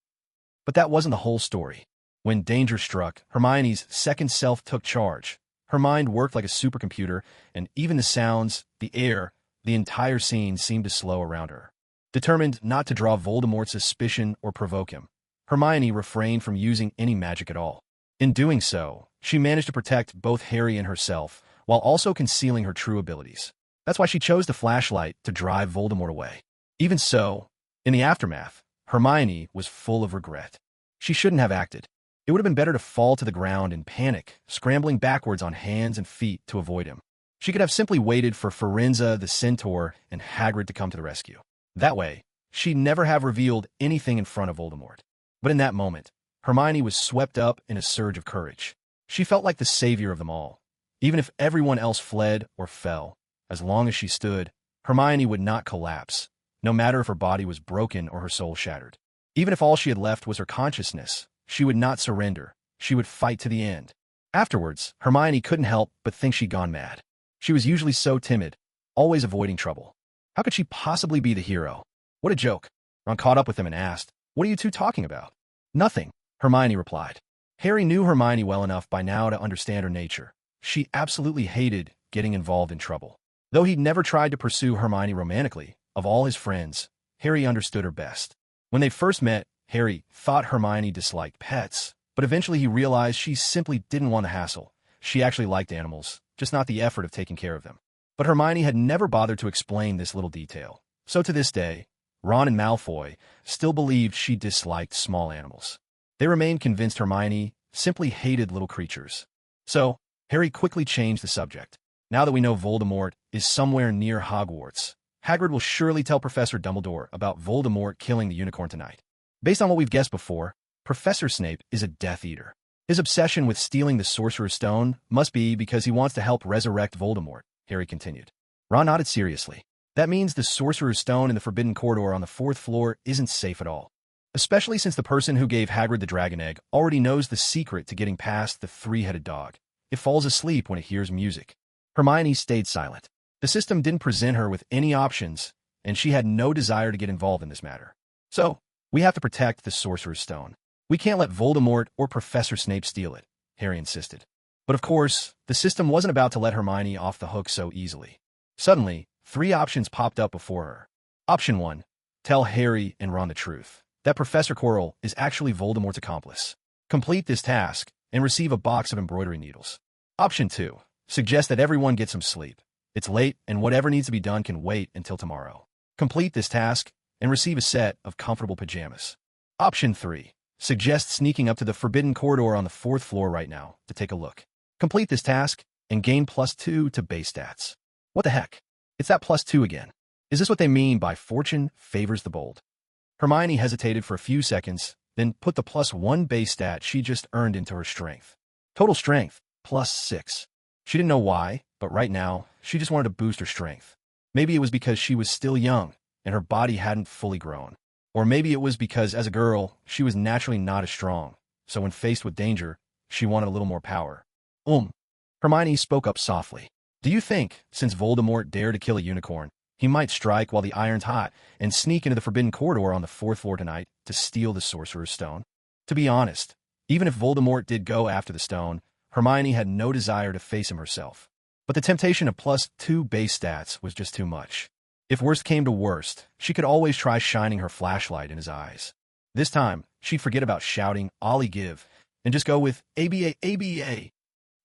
But that wasn't the whole story. When danger struck, Hermione's second self took charge. Her mind worked like a supercomputer, and even the sounds, the air, the entire scene seemed to slow around her. Determined not to draw Voldemort's suspicion or provoke him, Hermione refrained from using any magic at all. In doing so, she managed to protect both Harry and herself, while also concealing her true abilities. That's why she chose the flashlight to drive Voldemort away. Even so, in the aftermath, Hermione was full of regret. She shouldn't have acted. It would have been better to fall to the ground in panic, scrambling backwards on hands and feet to avoid him. She could have simply waited for Firenze the Centaur and Hagrid to come to the rescue. That way, she'd never have revealed anything in front of Voldemort. But in that moment, Hermione was swept up in a surge of courage. She felt like the savior of them all. Even if everyone else fled or fell, as long as she stood, Hermione would not collapse, no matter if her body was broken or her soul shattered. Even if all she had left was her consciousness, she would not surrender. She would fight to the end. Afterwards, Hermione couldn't help but think she'd gone mad. She was usually so timid, always avoiding trouble. How could she possibly be the hero? What a joke. Ron caught up with him and asked, "What are you two talking about?" "Nothing," Hermione replied. Harry knew Hermione well enough by now to understand her nature. She absolutely hated getting involved in trouble. Though he'd never tried to pursue Hermione romantically, of all his friends, Harry understood her best. When they first met, Harry thought Hermione disliked pets, but eventually he realized she simply didn't want the hassle. She actually liked animals, just not the effort of taking care of them. But Hermione had never bothered to explain this little detail. So to this day, Ron and Malfoy still believed she disliked small animals. They remained convinced Hermione simply hated little creatures. So, Harry quickly changed the subject. Now that we know Voldemort is somewhere near Hogwarts, Hagrid will surely tell Professor Dumbledore about Voldemort killing the unicorn tonight. Based on what we've guessed before, Professor Snape is a Death Eater. His obsession with stealing the Sorcerer's Stone must be because he wants to help resurrect Voldemort, Harry continued. Ron nodded seriously. That means the Sorcerer's Stone in the Forbidden Corridor on the 4th floor isn't safe at all. Especially since the person who gave Hagrid the dragon egg already knows the secret to getting past the three-headed dog. It falls asleep when it hears music. Hermione stayed silent. The system didn't present her with any options, and she had no desire to get involved in this matter. So, we have to protect the Sorcerer's Stone. We can't let Voldemort or Professor Snape steal it, Harry insisted. But of course, the system wasn't about to let Hermione off the hook so easily. Suddenly, 3 options popped up before her. Option 1. Tell Harry and Ron the truth, that Professor Quirrell is actually Voldemort's accomplice. Complete this task and receive a box of embroidery needles. Option 2. Suggest that everyone get some sleep. It's late, and whatever needs to be done can wait until tomorrow. Complete this task and receive a set of comfortable pajamas. Option 3. Suggest sneaking up to the Forbidden Corridor on the 4th floor right now to take a look. Complete this task and gain +2 to base stats. What the heck? It's that +2 again. Is this what they mean by fortune favors the bold? Hermione hesitated for a few seconds, then put the +1 base stat she just earned into her strength. Total strength, +6. She didn't know why, but right now, she just wanted to boost her strength. Maybe it was because she was still young, and her body hadn't fully grown. Or maybe it was because, as a girl, she was naturally not as strong, so when faced with danger, she wanted a little more power. Hermione spoke up softly. Do you think, since Voldemort dared to kill a unicorn, he might strike while the iron's hot and sneak into the Forbidden Corridor on the 4th floor tonight to steal the Sorcerer's Stone? To be honest, even if Voldemort did go after the stone, Hermione had no desire to face him herself. But the temptation of +2 base stats was just too much. If worst came to worst, she could always try shining her flashlight in his eyes. This time, she'd forget about shouting, "Ollie give," and just go with ABA, ABA.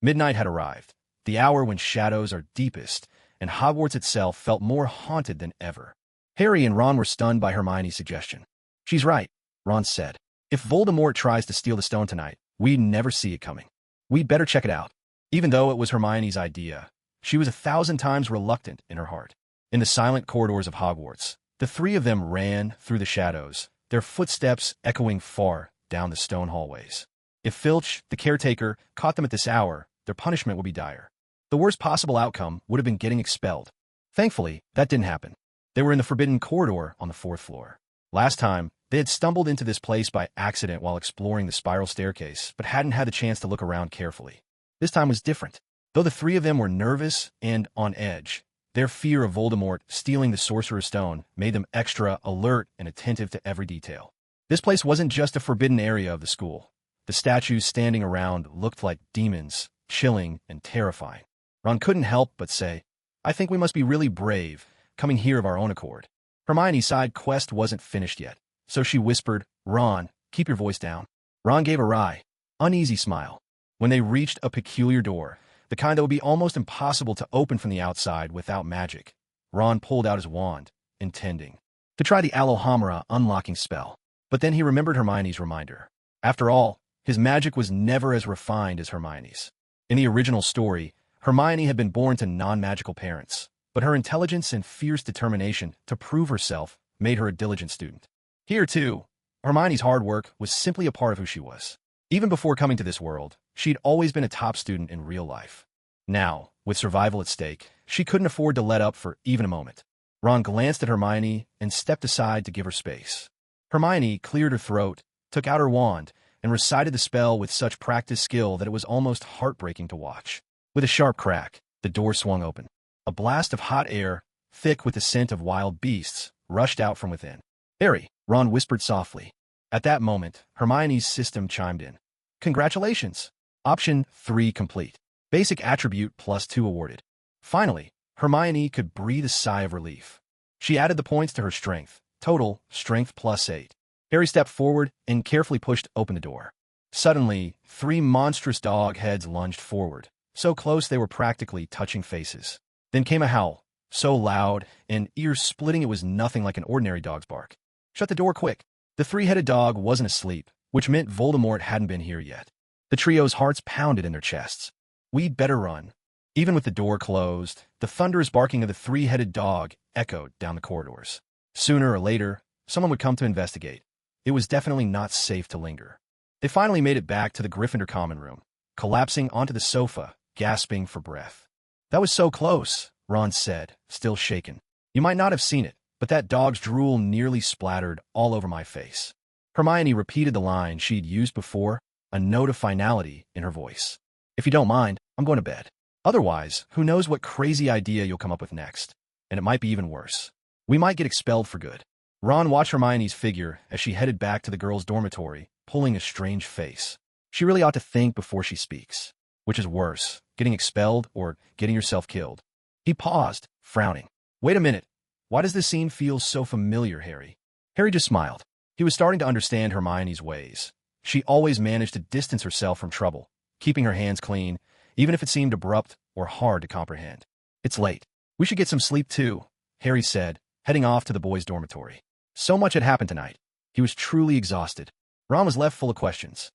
Midnight had arrived, the hour when shadows are deepest, and Hogwarts itself felt more haunted than ever. Harry and Ron were stunned by Hermione's suggestion. She's right, Ron said. If Voldemort tries to steal the stone tonight, we'd never see it coming. We'd better check it out. Even though it was Hermione's idea, she was 1,000 times reluctant in her heart. In the silent corridors of Hogwarts, the 3 of them ran through the shadows, their footsteps echoing far down the stone hallways. If Filch, the caretaker, caught them at this hour, their punishment would be dire. The worst possible outcome would have been getting expelled. Thankfully, that didn't happen. They were in the Forbidden Corridor on the 4th floor. Last time, they had stumbled into this place by accident while exploring the spiral staircase, but hadn't had the chance to look around carefully. This time was different. Though the 3 of them were nervous and on edge, their fear of Voldemort stealing the Sorcerer's Stone made them extra alert and attentive to every detail. This place wasn't just a forbidden area of the school. The statues standing around looked like demons, chilling and terrifying. Ron couldn't help but say, I think we must be really brave, coming here of our own accord. Hermione's side quest wasn't finished yet, so she whispered, Ron, keep your voice down. Ron gave a wry, uneasy smile. When they reached a peculiar door, the kind that would be almost impossible to open from the outside without magic, Ron pulled out his wand, intending to try the Alohomora unlocking spell. But then he remembered Hermione's reminder. After all, his magic was never as refined as Hermione's. In the original story, Hermione had been born to non-magical parents, but her intelligence and fierce determination to prove herself made her a diligent student. Here, too, Hermione's hard work was simply a part of who she was. Even before coming to this world, she'd always been a top student in real life. Now, with survival at stake, she couldn't afford to let up for even a moment. Ron glanced at Hermione and stepped aside to give her space. Hermione cleared her throat, took out her wand, and recited the spell with such practiced skill that it was almost heartbreaking to watch. With a sharp crack, the door swung open. A blast of hot air, thick with the scent of wild beasts, rushed out from within. Harry, Ron whispered softly. At that moment, Hermione's system chimed in. Congratulations! Option 3 complete. Basic attribute +2 awarded. Finally, Hermione could breathe a sigh of relief. She added the points to her strength. Total, strength +8. Harry stepped forward and carefully pushed open the door. Suddenly, 3 monstrous dog heads lunged forward, so close they were practically touching faces. Then came a howl, so loud and ear-splitting it was nothing like an ordinary dog's bark. Shut the door quick. The 3-headed dog wasn't asleep, which meant Voldemort hadn't been here yet. The trio's hearts pounded in their chests. We'd better run. Even with the door closed, the thunderous barking of the 3-headed dog echoed down the corridors. Sooner or later, someone would come to investigate. It was definitely not safe to linger. They finally made it back to the Gryffindor common room, collapsing onto the sofa, gasping for breath. That was so close, Ron said, still shaken. You might not have seen it, but that dog's drool nearly splattered all over my face. Hermione repeated the line she'd used before, a note of finality in her voice. If you don't mind, I'm going to bed. Otherwise, who knows what crazy idea you'll come up with next. And it might be even worse. We might get expelled for good. Ron watched Hermione's figure as she headed back to the girls' dormitory, pulling a strange face. She really ought to think before she speaks. Which is worse, getting expelled or getting yourself killed? He paused, frowning. Wait a minute. Why does this scene feel so familiar, Harry? Harry just smiled. He was starting to understand Hermione's ways. She always managed to distance herself from trouble, keeping her hands clean, even if it seemed abrupt or hard to comprehend. It's late. We should get some sleep too, Harry said, heading off to the boys' dormitory. So much had happened tonight. He was truly exhausted. Ron was left full of questions.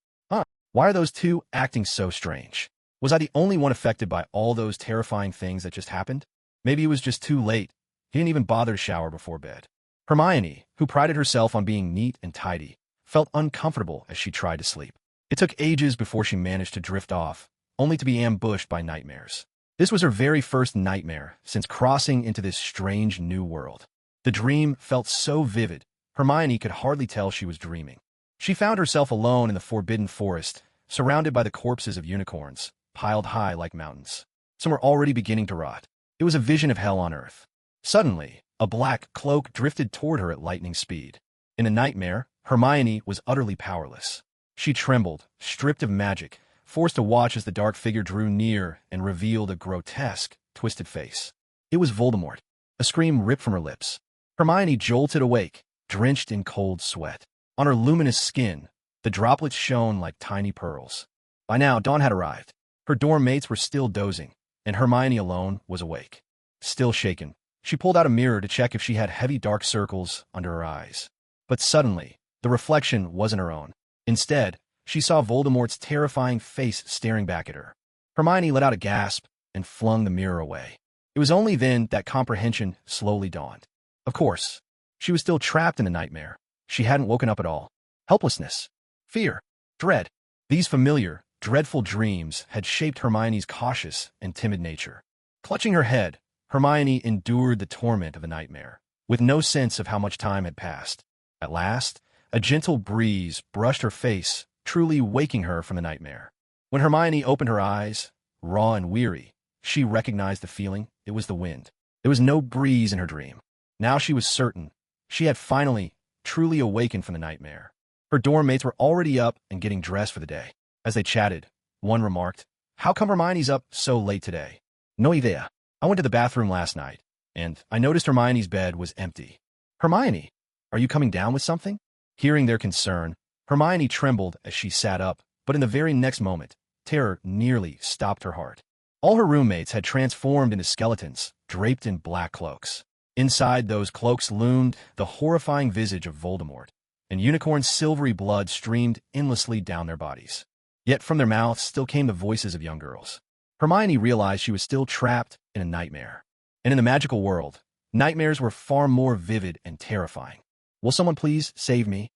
Why are those two acting so strange? Was I the only one affected by all those terrifying things that just happened? Maybe it was just too late. He didn't even bother to shower before bed. Hermione, who prided herself on being neat and tidy, felt uncomfortable as she tried to sleep. It took ages before she managed to drift off, only to be ambushed by nightmares. This was her very first nightmare since crossing into this strange new world. The dream felt so vivid, Hermione could hardly tell she was dreaming. She found herself alone in the Forbidden Forest, surrounded by the corpses of unicorns, piled high like mountains. Some were already beginning to rot. It was a vision of hell on earth. Suddenly, a black cloak drifted toward her at lightning speed. In a nightmare, Hermione was utterly powerless. She trembled, stripped of magic, forced to watch as the dark figure drew near and revealed a grotesque, twisted face. It was Voldemort. A scream ripped from her lips. Hermione jolted awake, drenched in cold sweat. On her luminous skin, the droplets shone like tiny pearls. By now, dawn had arrived. Her dorm mates were still dozing, and Hermione alone was awake. Still shaken, she pulled out a mirror to check if she had heavy dark circles under her eyes. But suddenly, the reflection wasn't her own. Instead, she saw Voldemort's terrifying face staring back at her. Hermione let out a gasp and flung the mirror away. It was only then that comprehension slowly dawned. Of course, she was still trapped in the nightmare. She hadn't woken up at all. Helplessness, fear, dread. These familiar, dreadful dreams had shaped Hermione's cautious and timid nature. Clutching her head, Hermione endured the torment of the nightmare, with no sense of how much time had passed. At last, a gentle breeze brushed her face, truly waking her from the nightmare. When Hermione opened her eyes, raw and weary, she recognized the feeling. It was the wind. There was no breeze in her dream. Now she was certain. She had finally, truly awakened from the nightmare. Her dorm mates were already up and getting dressed for the day. As they chatted, one remarked, "How come Hermione's up so late today?" "No idea. I went to the bathroom last night, and I noticed Hermione's bed was empty." "Hermione, are you coming down with something?" Hearing their concern, Hermione trembled as she sat up, but in the very next moment, terror nearly stopped her heart. All her roommates had transformed into skeletons, draped in black cloaks. Inside those cloaks loomed the horrifying visage of Voldemort, and unicorn's silvery blood streamed endlessly down their bodies. Yet from their mouths still came the voices of young girls. Hermione realized she was still trapped in a nightmare. And in the magical world, nightmares were far more vivid and terrifying. "Will someone please save me?"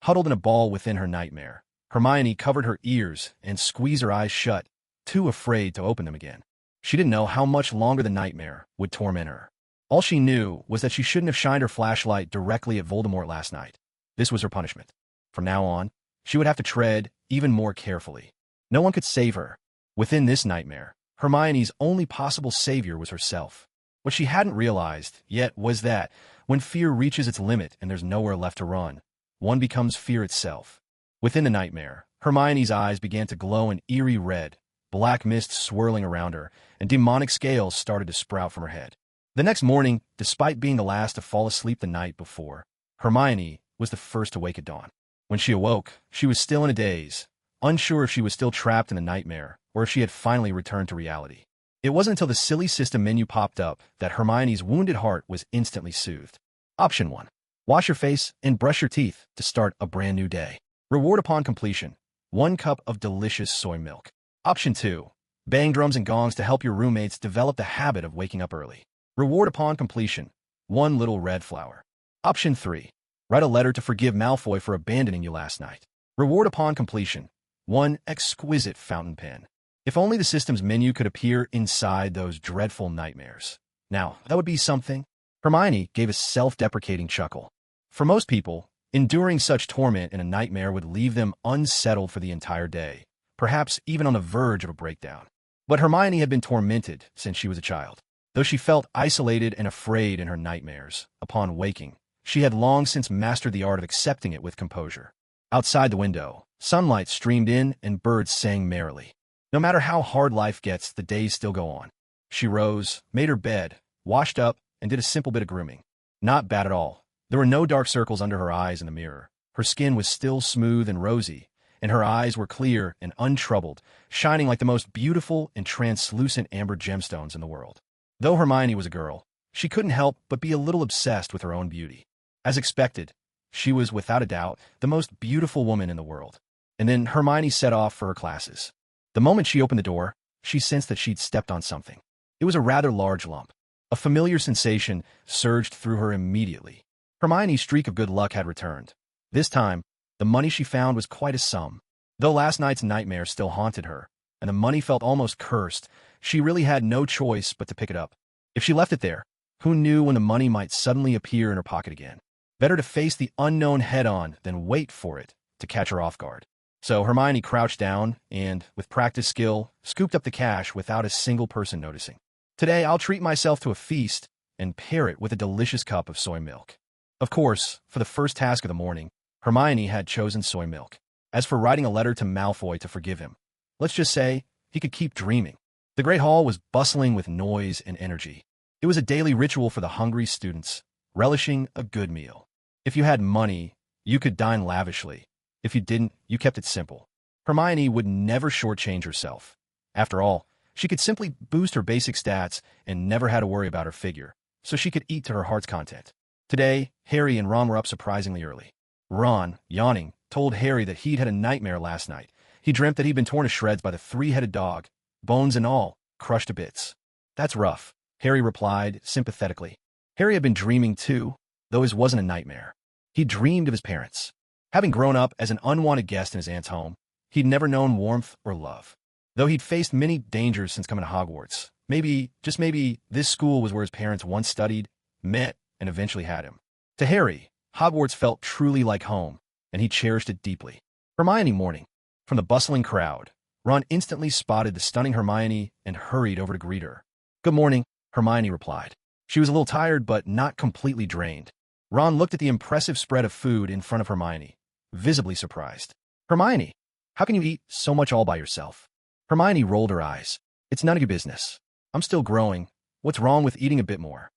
Huddled in a ball within her nightmare, Hermione covered her ears and squeezed her eyes shut, too afraid to open them again. She didn't know how much longer the nightmare would torment her. All she knew was that she shouldn't have shined her flashlight directly at Voldemort last night. This was her punishment. From now on, she would have to tread even more carefully. No one could save her. Within this nightmare, Hermione's only possible savior was herself. What she hadn't realized yet was that when fear reaches its limit and there's nowhere left to run, one becomes fear itself. Within the nightmare, Hermione's eyes began to glow an eerie red, black mist swirling around her, and demonic scales started to sprout from her head. The next morning, despite being the last to fall asleep the night before, Hermione was the first to wake at dawn. When she awoke, she was still in a daze, unsure if she was still trapped in the nightmare or if she had finally returned to reality. It wasn't until the silly system menu popped up that Hermione's wounded heart was instantly soothed. Option 1. Wash your face and brush your teeth to start a brand new day. Reward upon completion: 1 cup of delicious soy milk. Option 2. Bang drums and gongs to help your roommates develop the habit of waking up early. Reward upon completion: 1 little red flower. Option 3. Write a letter to forgive Malfoy for abandoning you last night. Reward upon completion: 1 exquisite fountain pen. If only the system's menu could appear inside those dreadful nightmares. Now, that would be something. Hermione gave a self-deprecating chuckle. For most people, enduring such torment in a nightmare would leave them unsettled for the entire day, perhaps even on the verge of a breakdown. But Hermione had been tormented since she was a child. Though she felt isolated and afraid in her nightmares, upon waking, she had long since mastered the art of accepting it with composure. Outside the window, sunlight streamed in and birds sang merrily. No matter how hard life gets, the days still go on. She rose, made her bed, washed up, and did a simple bit of grooming. Not bad at all. There were no dark circles under her eyes in the mirror. Her skin was still smooth and rosy, and her eyes were clear and untroubled, shining like the most beautiful and translucent amber gemstones in the world. Though Hermione was a girl, she couldn't help but be a little obsessed with her own beauty. As expected, she was, without a doubt, the most beautiful woman in the world. And then Hermione set off for her classes. The moment she opened the door, she sensed that she'd stepped on something. It was a rather large lump. A familiar sensation surged through her immediately. Hermione's streak of good luck had returned. This time, the money she found was quite a sum. Though last night's nightmare still haunted her, and the money felt almost cursed, she really had no choice but to pick it up. If she left it there, who knew when the money might suddenly appear in her pocket again? Better to face the unknown head-on than wait for it to catch her off guard. So Hermione crouched down and, with practiced skill, scooped up the cash without a single person noticing. Today, I'll treat myself to a feast and pair it with a delicious cup of soy milk. Of course, for the first task of the morning, Hermione had chosen soy milk. As for writing a letter to Malfoy to forgive him, let's just say he could keep dreaming. The Great Hall was bustling with noise and energy. It was a daily ritual for the hungry students, relishing a good meal. If you had money, you could dine lavishly. If you didn't, you kept it simple. Hermione would never shortchange herself. After all, she could simply boost her basic stats and never had to worry about her figure, so she could eat to her heart's content. Today, Harry and Ron were up surprisingly early. Ron, yawning, told Harry that he'd had a nightmare last night. He dreamt that he'd been torn to shreds by the 3-headed dog, bones and all, crushed to bits. That's rough, Harry replied sympathetically. Harry had been dreaming too, though his wasn't a nightmare. He dreamed of his parents. Having grown up as an unwanted guest in his aunt's home, he'd never known warmth or love. Though he'd faced many dangers since coming to Hogwarts, maybe, just maybe, this school was where his parents once studied, met, and eventually had him. To Harry, Hogwarts felt truly like home, and he cherished it deeply. Hermione morning. From the bustling crowd, Ron instantly spotted the stunning Hermione and hurried over to greet her. "Good morning," Hermione replied. She was a little tired but not completely drained. Ron looked at the impressive spread of food in front of Hermione, visibly surprised. "Hermione, how can you eat so much all by yourself?" Hermione rolled her eyes. "It's none of your business. I'm still growing. What's wrong with eating a bit more?"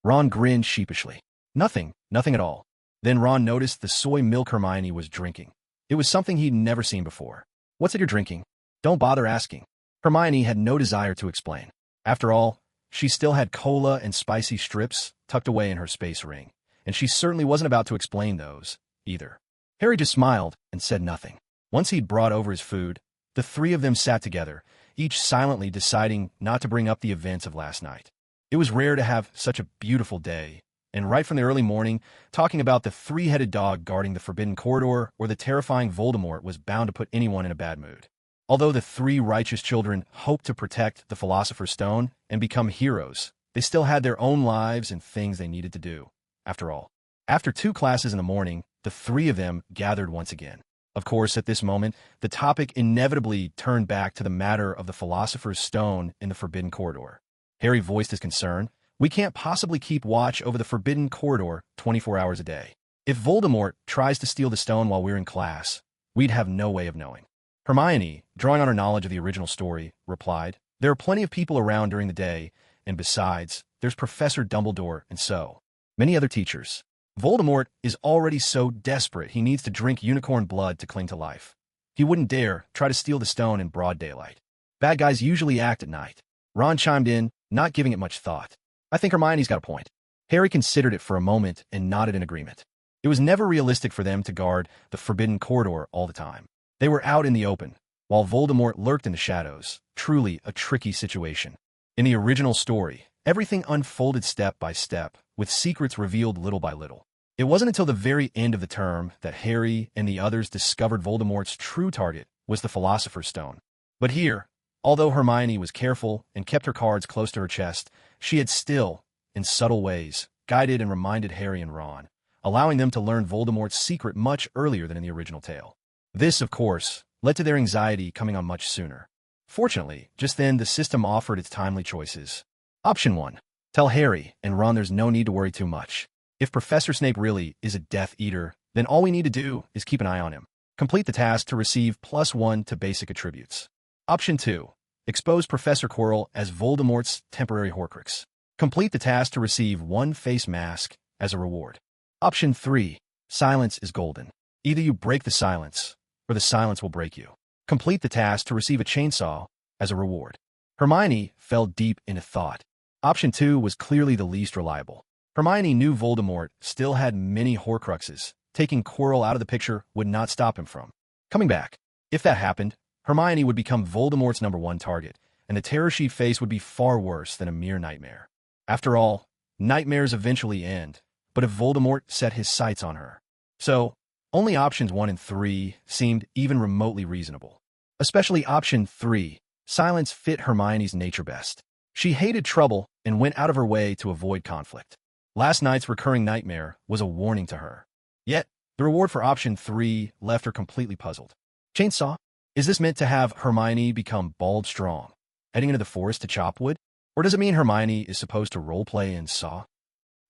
Ron grinned sheepishly. Nothing at all." Then Ron noticed the soy milk Hermione was drinking. It was something he'd never seen before. "What's it you're drinking?" "Don't bother asking." Hermione had no desire to explain. After all, she still had cola and spicy strips tucked away in her space ring, and she certainly wasn't about to explain those, either. Harry just smiled and said nothing. Once he'd brought over his food, the three of them sat together, each silently deciding not to bring up the events of last night. It was rare to have such a beautiful day, and right from the early morning, talking about the 3-headed dog guarding the Forbidden Corridor or the terrifying Voldemort was bound to put anyone in a bad mood. Although the 3 righteous children hoped to protect the Philosopher's Stone and become heroes, they still had their own lives and things they needed to do, after all. After 2 classes in the morning, the 3 of them gathered once again. Of course, at this moment, the topic inevitably turned back to the matter of the Philosopher's Stone in the Forbidden Corridor. Harry voiced his concern. We can't possibly keep watch over the forbidden corridor 24 hours a day. If Voldemort tries to steal the stone while we're in class, we'd have no way of knowing. Hermione, drawing on her knowledge of the original story, replied, "There are plenty of people around during the day, and besides, there's Professor Dumbledore and so many other teachers. Voldemort is already so desperate he needs to drink unicorn blood to cling to life. He wouldn't dare try to steal the stone in broad daylight. Bad guys usually act at night." Ron chimed in, not giving it much thought. "I think Hermione's got a point." Harry considered it for a moment and nodded in agreement. It was never realistic for them to guard the forbidden corridor all the time. They were out in the open, while Voldemort lurked in the shadows. Truly a tricky situation. In the original story, everything unfolded step by step, with secrets revealed little by little. It wasn't until the very end of the term that Harry and the others discovered Voldemort's true target was the Philosopher's Stone. But here, although Hermione was careful and kept her cards close to her chest, she had still, in subtle ways, guided and reminded Harry and Ron, allowing them to learn Voldemort's secret much earlier than in the original tale. This, of course, led to their anxiety coming on much sooner. Fortunately, just then the system offered its timely choices. Option 1. Tell Harry and Ron there's no need to worry too much. If Professor Snape really is a Death Eater, then all we need to do is keep an eye on him. Complete the task to receive +1 to basic attributes. Option 2. Expose Professor Quirrell as Voldemort's temporary Horcrux. Complete the task to receive 1 face mask as a reward. Option 3. Silence is golden. Either you break the silence, or the silence will break you. Complete the task to receive a chainsaw as a reward. Hermione fell deep into thought. Option 2 was clearly the least reliable. Hermione knew Voldemort still had many Horcruxes. Taking Quirrell out of the picture would not stop him from coming back. If that happened, Hermione would become Voldemort's #1 target, and the terror she'd face would be far worse than a mere nightmare. After all, nightmares eventually end, but if Voldemort set his sights on her. So, only options 1 and 3 seemed even remotely reasonable. Especially option 3, silence fit Hermione's nature best. She hated trouble and went out of her way to avoid conflict. Last night's recurring nightmare was a warning to her. Yet, the reward for option 3 left her completely puzzled. Chainsaw? Is this meant to have Hermione become bald strong, heading into the forest to chop wood? Or does it mean Hermione is supposed to roleplay in Saw?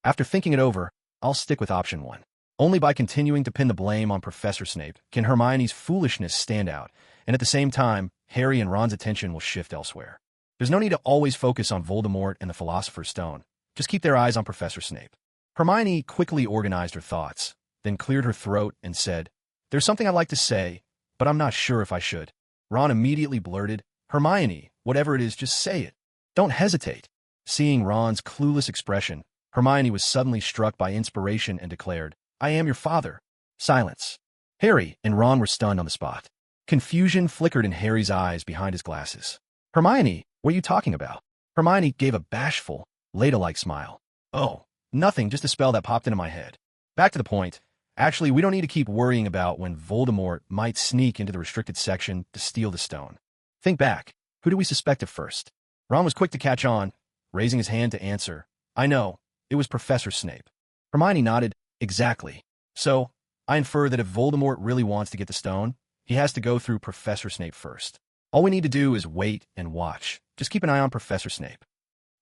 After thinking it over, I'll stick with option 1. Only by continuing to pin the blame on Professor Snape can Hermione's foolishness stand out, and at the same time, Harry and Ron's attention will shift elsewhere. There's no need to always focus on Voldemort and the Philosopher's Stone. Just keep their eyes on Professor Snape. Hermione quickly organized her thoughts, then cleared her throat and said, "There's something I'd like to say, but I'm not sure if I should." Ron immediately blurted, "Hermione, whatever it is, just say it. Don't hesitate." Seeing Ron's clueless expression, Hermione was suddenly struck by inspiration and declared, "I am your father." Silence. Harry and Ron were stunned on the spot. Confusion flickered in Harry's eyes behind his glasses. "Hermione, what are you talking about?" Hermione gave a bashful, Leda-like smile. "Oh, nothing, just a spell that popped into my head. Back to the point. Actually, we don't need to keep worrying about when Voldemort might sneak into the restricted section to steal the stone. Think back. Who do we suspect at first?" Ron was quick to catch on, raising his hand to answer. "I know. It was Professor Snape." Hermione nodded. "Exactly. So, I infer that if Voldemort really wants to get the stone, he has to go through Professor Snape first. All we need to do is wait and watch. Just keep an eye on Professor Snape."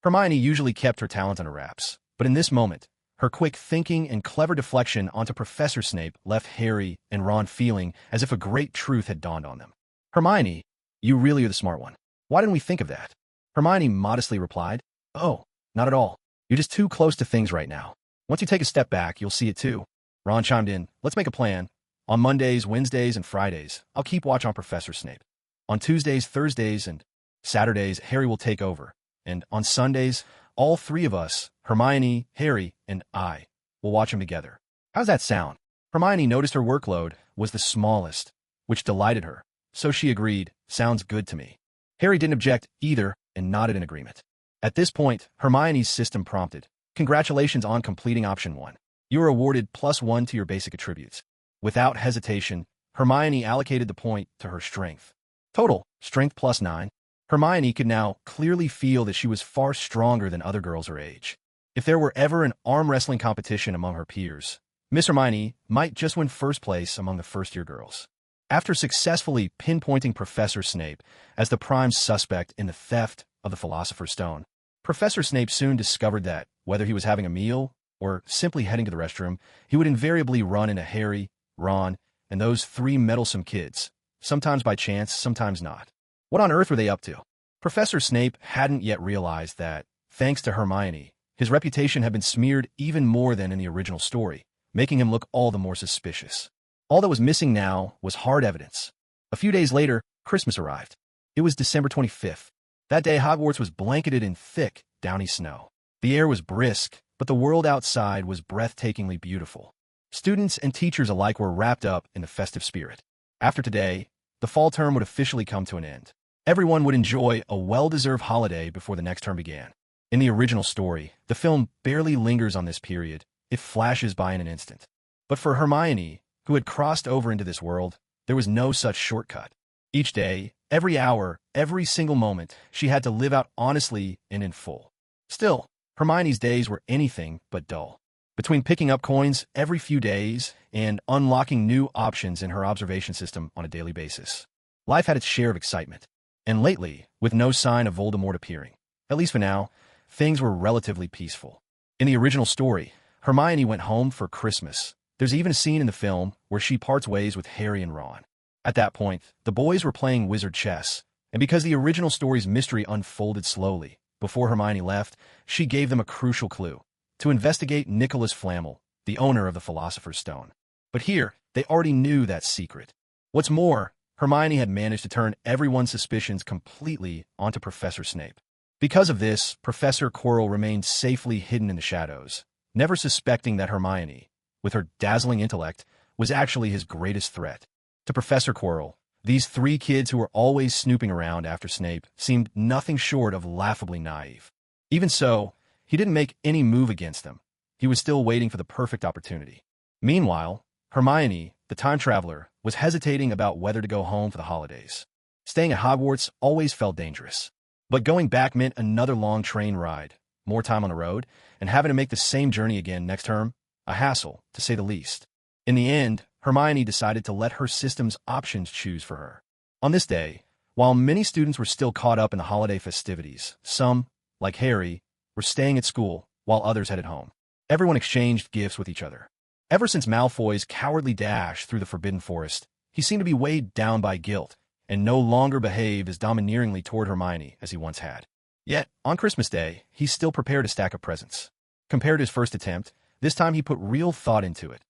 Hermione usually kept her talent under wraps, but in this moment, her quick thinking and clever deflection onto Professor Snape left Harry and Ron feeling as if a great truth had dawned on them. "Hermione, you really are the smart one. Why didn't we think of that?" Hermione modestly replied, "Oh, not at all. You're just too close to things right now. Once you take a step back, you'll see it too." Ron chimed in, "Let's make a plan. On Mondays, Wednesdays, and Fridays, I'll keep watch on Professor Snape. On Tuesdays, Thursdays, and Saturdays, Harry will take over. And on Sundays, all 3 of us, Hermione, Harry, and I, will watch him together. How's that sound?" Hermione noticed her workload was the smallest, which delighted her, so she agreed, "Sounds good to me." Harry didn't object either and nodded in agreement. At this point, Hermione's system prompted, "Congratulations on completing option 1. You are awarded +1 to your basic attributes." Without hesitation, Hermione allocated the point to her strength. Total, strength +9. Hermione could now clearly feel that she was far stronger than other girls her age. If there were ever an arm wrestling competition among her peers, Miss Hermione might just win first place among the first-year girls. After successfully pinpointing Professor Snape as the prime suspect in the theft of the Philosopher's Stone, Professor Snape soon discovered that, whether he was having a meal or simply heading to the restroom, he would invariably run into Harry, Ron, and those three meddlesome kids, sometimes by chance, sometimes not. What on earth were they up to? Professor Snape hadn't yet realized that, thanks to Hermione, his reputation had been smeared even more than in the original story, making him look all the more suspicious. All that was missing now was hard evidence. A few days later, Christmas arrived. It was December 25th. That day, Hogwarts was blanketed in thick, downy snow. The air was brisk, but the world outside was breathtakingly beautiful. Students and teachers alike were wrapped up in the festive spirit. After today, the fall term would officially come to an end. Everyone would enjoy a well-deserved holiday before the next term began. In the original story, the film barely lingers on this period. It flashes by in an instant. But for Hermione, who had crossed over into this world, there was no such shortcut. Each day, every hour, every single moment, she had to live out honestly and in full. Still, Hermione's days were anything but dull. Between picking up coins every few days and unlocking new options in her observation system on a daily basis, life had its share of excitement. And lately, with no sign of Voldemort appearing, at least for now, things were relatively peaceful. In the original story, Hermione went home for Christmas. There's even a scene in the film where she parts ways with Harry and Ron. At that point, the boys were playing wizard chess, and because the original story's mystery unfolded slowly, before Hermione left, she gave them a crucial clue: to investigate Nicholas Flamel, the owner of the Philosopher's Stone. But here, they already knew that secret. What's more, Hermione had managed to turn everyone's suspicions completely onto Professor Snape. Because of this, Professor Quirrell remained safely hidden in the shadows, never suspecting that Hermione, with her dazzling intellect, was actually his greatest threat. To Professor Quirrell, these three kids who were always snooping around after Snape seemed nothing short of laughably naive. Even so, he didn't make any move against them. He was still waiting for the perfect opportunity. Meanwhile, Hermione, the time traveler, was hesitating about whether to go home for the holidays. Staying at Hogwarts always felt dangerous. But going back meant another long train ride, more time on the road, and having to make the same journey again next term, a hassle, to say the least. In the end, Hermione decided to let her system's options choose for her. On this day, while many students were still caught up in the holiday festivities, some, like Harry, were staying at school, while others headed home. Everyone exchanged gifts with each other. Ever since Malfoy's cowardly dash through the Forbidden Forest, he seemed to be weighed down by guilt, and no longer behaved as domineeringly toward Hermione as he once had. Yet, on Christmas Day, he still prepared a stack of presents. Compared to his first attempt, this time he put real thought into it.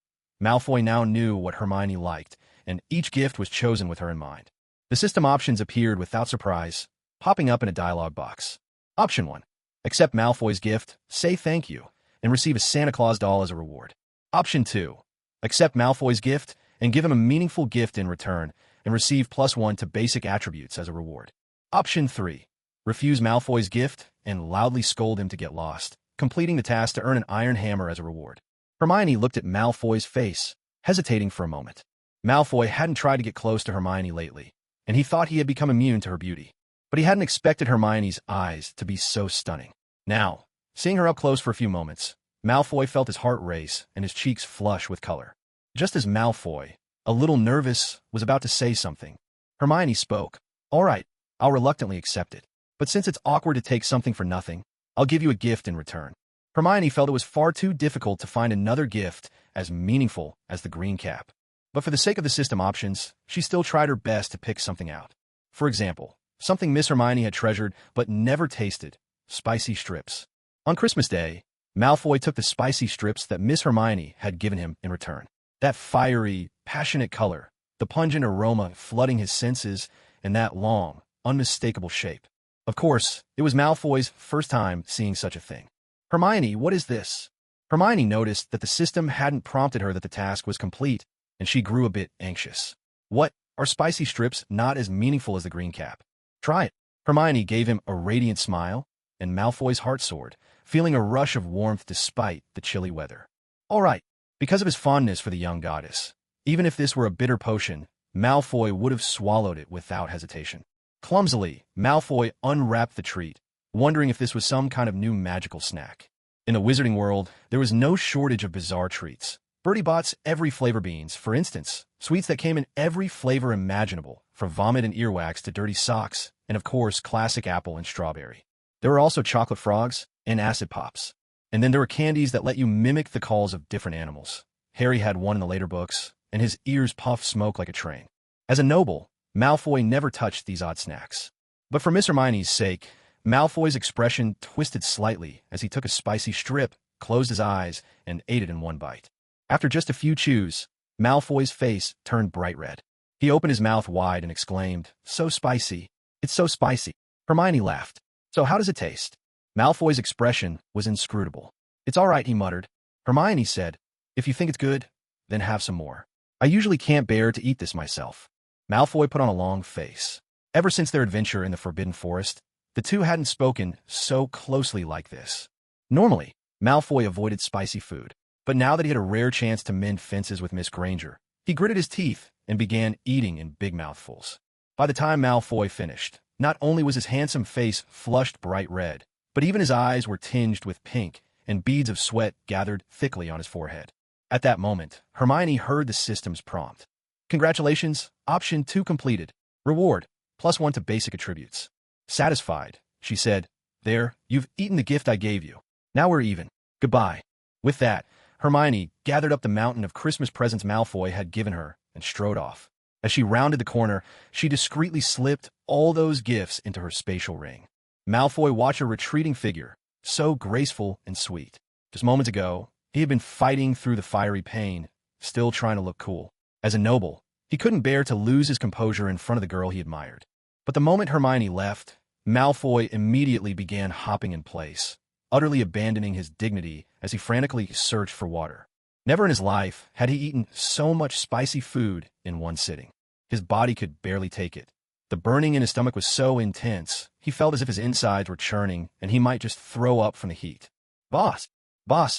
Malfoy now knew what Hermione liked, and each gift was chosen with her in mind. The system options appeared without surprise, popping up in a dialog box. Option 1. Accept Malfoy's gift, say thank you, and receive a Santa Claus doll as a reward. Option 2. Accept Malfoy's gift and give him a meaningful gift in return, and receive +1 to basic attributes as a reward. Option 3. Refuse Malfoy's gift and loudly scold him to get lost, completing the task to earn an iron hammer as a reward. Hermione looked at Malfoy's face, hesitating for a moment. Malfoy hadn't tried to get close to Hermione lately, and he thought he had become immune to her beauty. But he hadn't expected Hermione's eyes to be so stunning. Now, seeing her up close for a few moments, Malfoy felt his heart race and his cheeks flush with color. Just as Malfoy, a little nervous, was about to say something, Hermione spoke. "All right, I'll reluctantly accept it. But since it's awkward to take something for nothing, I'll give you a gift in return." Hermione felt it was far too difficult to find another gift as meaningful as the green cap. But for the sake of the system options, she still tried her best to pick something out. For example, something Miss Hermione had treasured but never tasted: spicy strips. On Christmas Day, Malfoy took the spicy strips that Miss Hermione had given him in return. That fiery, passionate color, the pungent aroma flooding his senses, and that long, unmistakable shape. Of course, it was Malfoy's first time seeing such a thing. "Hermione, what is this?" Hermione noticed that the system hadn't prompted her that the task was complete, and she grew a bit anxious. "What? Are spicy strips not as meaningful as the green cap?" "Try it." Hermione gave him a radiant smile, and Malfoy's heart soared, feeling a rush of warmth despite the chilly weather. All right. Because of his fondness for the young goddess, even if this were a bitter potion, Malfoy would have swallowed it without hesitation. Clumsily, Malfoy unwrapped the treat, wondering if this was some kind of new magical snack. In the wizarding world, there was no shortage of bizarre treats. Bertie Bott's every flavor beans, for instance, sweets that came in every flavor imaginable, from vomit and earwax to dirty socks, and of course, classic apple and strawberry. There were also chocolate frogs and acid pops. And then there were candies that let you mimic the calls of different animals. Harry had one in the later books, and his ears puffed smoke like a train. As a noble, Malfoy never touched these odd snacks. But for Miss Hermione's sake, Malfoy's expression twisted slightly as he took a spicy strip, closed his eyes, and ate it in one bite. After just a few chews, Malfoy's face turned bright red. He opened his mouth wide and exclaimed, "So spicy. It's so spicy." Hermione laughed. "So how does it taste?" Malfoy's expression was inscrutable. "It's all right," he muttered. Hermione said, "If you think it's good, then have some more. I usually can't bear to eat this myself." Malfoy put on a long face. Ever since their adventure in the Forbidden Forest, the two hadn't spoken so closely like this. Normally, Malfoy avoided spicy food, but now that he had a rare chance to mend fences with Miss Granger, he gritted his teeth and began eating in big mouthfuls. By the time Malfoy finished, not only was his handsome face flushed bright red, but even his eyes were tinged with pink, and beads of sweat gathered thickly on his forehead. At that moment, Hermione heard the system's prompt. "Congratulations, option 2 completed. Reward, +1 to basic attributes." Satisfied, she said, "There, you've eaten the gift I gave you. Now we're even. Goodbye." With that, Hermione gathered up the mountain of Christmas presents Malfoy had given her and strode off. As she rounded the corner, she discreetly slipped all those gifts into her spatial ring. Malfoy watched her retreating figure, so graceful and sweet. Just moments ago, he had been fighting through the fiery pain, still trying to look cool. As a noble, he couldn't bear to lose his composure in front of the girl he admired. But the moment Hermione left, Malfoy immediately began hopping in place, utterly abandoning his dignity as he frantically searched for water. Never in his life had he eaten so much spicy food in one sitting. His body could barely take it. The burning in his stomach was so intense, he felt as if his insides were churning and he might just throw up from the heat. Boss,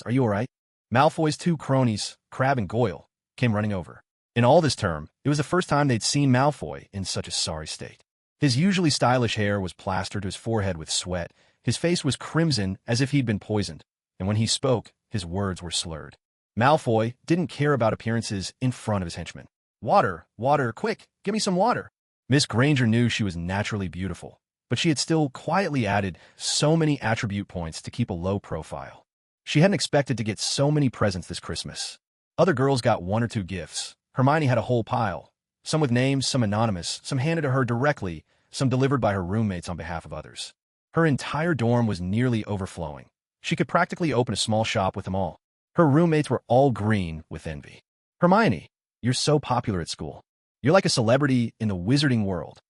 are you all right?" Malfoy's two cronies, Crabbe and Goyle, came running over. In all this term, it was the first time they'd seen Malfoy in such a sorry state. His usually stylish hair was plastered to his forehead with sweat, his face was crimson as if he'd been poisoned, and when he spoke, his words were slurred. Malfoy didn't care about appearances in front of his henchmen. Water, quick, give me some water." Miss Granger knew she was naturally beautiful, but she had still quietly added so many attribute points to keep a low profile. She hadn't expected to get so many presents this Christmas. Other girls got 1 or 2 gifts. Hermione had a whole pile, some with names, some anonymous, some handed to her directly, some delivered by her roommates on behalf of others. Her entire dorm was nearly overflowing. She could practically open a small shop with them all. Her roommates were all green with envy. "Hermione, you're so popular at school. You're like a celebrity in the wizarding world."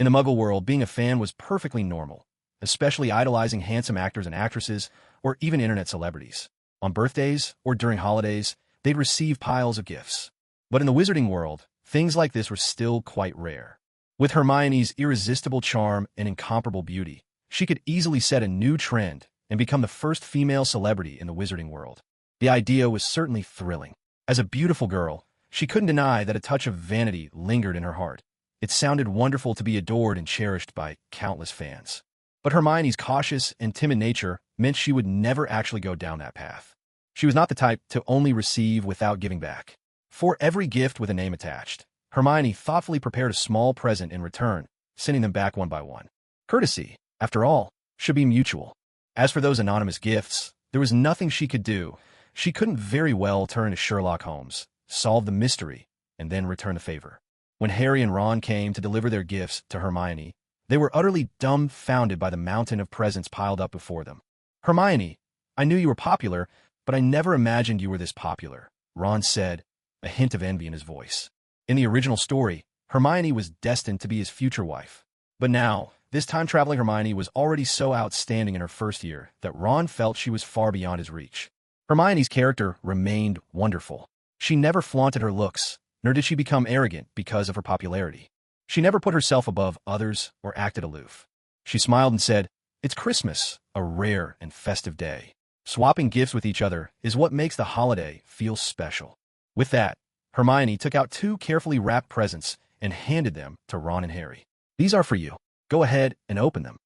In the Muggle world, being a fan was perfectly normal, especially idolizing handsome actors and actresses, or even internet celebrities. On birthdays or during holidays, they'd receive piles of gifts. But in the wizarding world, things like this were still quite rare. With Hermione's irresistible charm and incomparable beauty, she could easily set a new trend and become the first female celebrity in the wizarding world. The idea was certainly thrilling. As a beautiful girl, she couldn't deny that a touch of vanity lingered in her heart. It sounded wonderful to be adored and cherished by countless fans. But Hermione's cautious and timid nature meant she would never actually go down that path. She was not the type to only receive without giving back. For every gift with a name attached, Hermione thoughtfully prepared a small present in return, sending them back one by one. Courtesy, after all, should be mutual. As for those anonymous gifts, there was nothing she could do. She couldn't very well turn to Sherlock Holmes, solve the mystery, and then return the favor. When Harry and Ron came to deliver their gifts to Hermione, they were utterly dumbfounded by the mountain of presents piled up before them. "Hermione, I knew you were popular, but I never imagined you were this popular," Ron said, a hint of envy in his voice. In the original story, Hermione was destined to be his future wife. But now, this time-traveling Hermione was already so outstanding in her first year that Ron felt she was far beyond his reach. Hermione's character remained wonderful. She never flaunted her looks, nor did she become arrogant because of her popularity. She never put herself above others or acted aloof. She smiled and said, "It's Christmas, a rare and festive day. Swapping gifts with each other is what makes the holiday feel special." With that, Hermione took out 2 carefully wrapped presents and handed them to Ron and Harry. "These are for you. Go ahead and open them."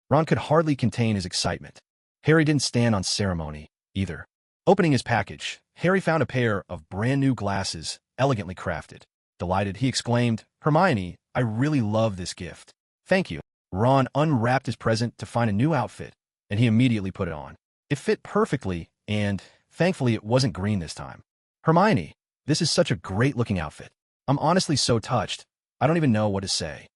Ron could hardly contain his excitement. Harry didn't stand on ceremony, either. Opening his package, Harry found a pair of brand-new glasses, elegantly crafted. Delighted, he exclaimed, "Hermione, I really love this gift." "Thank you." Ron unwrapped his present to find a new outfit, and he immediately put it on. It fit perfectly, and thankfully it wasn't green this time. Hermione, this is such a great-looking outfit. I'm honestly so touched. I don't even know what to say.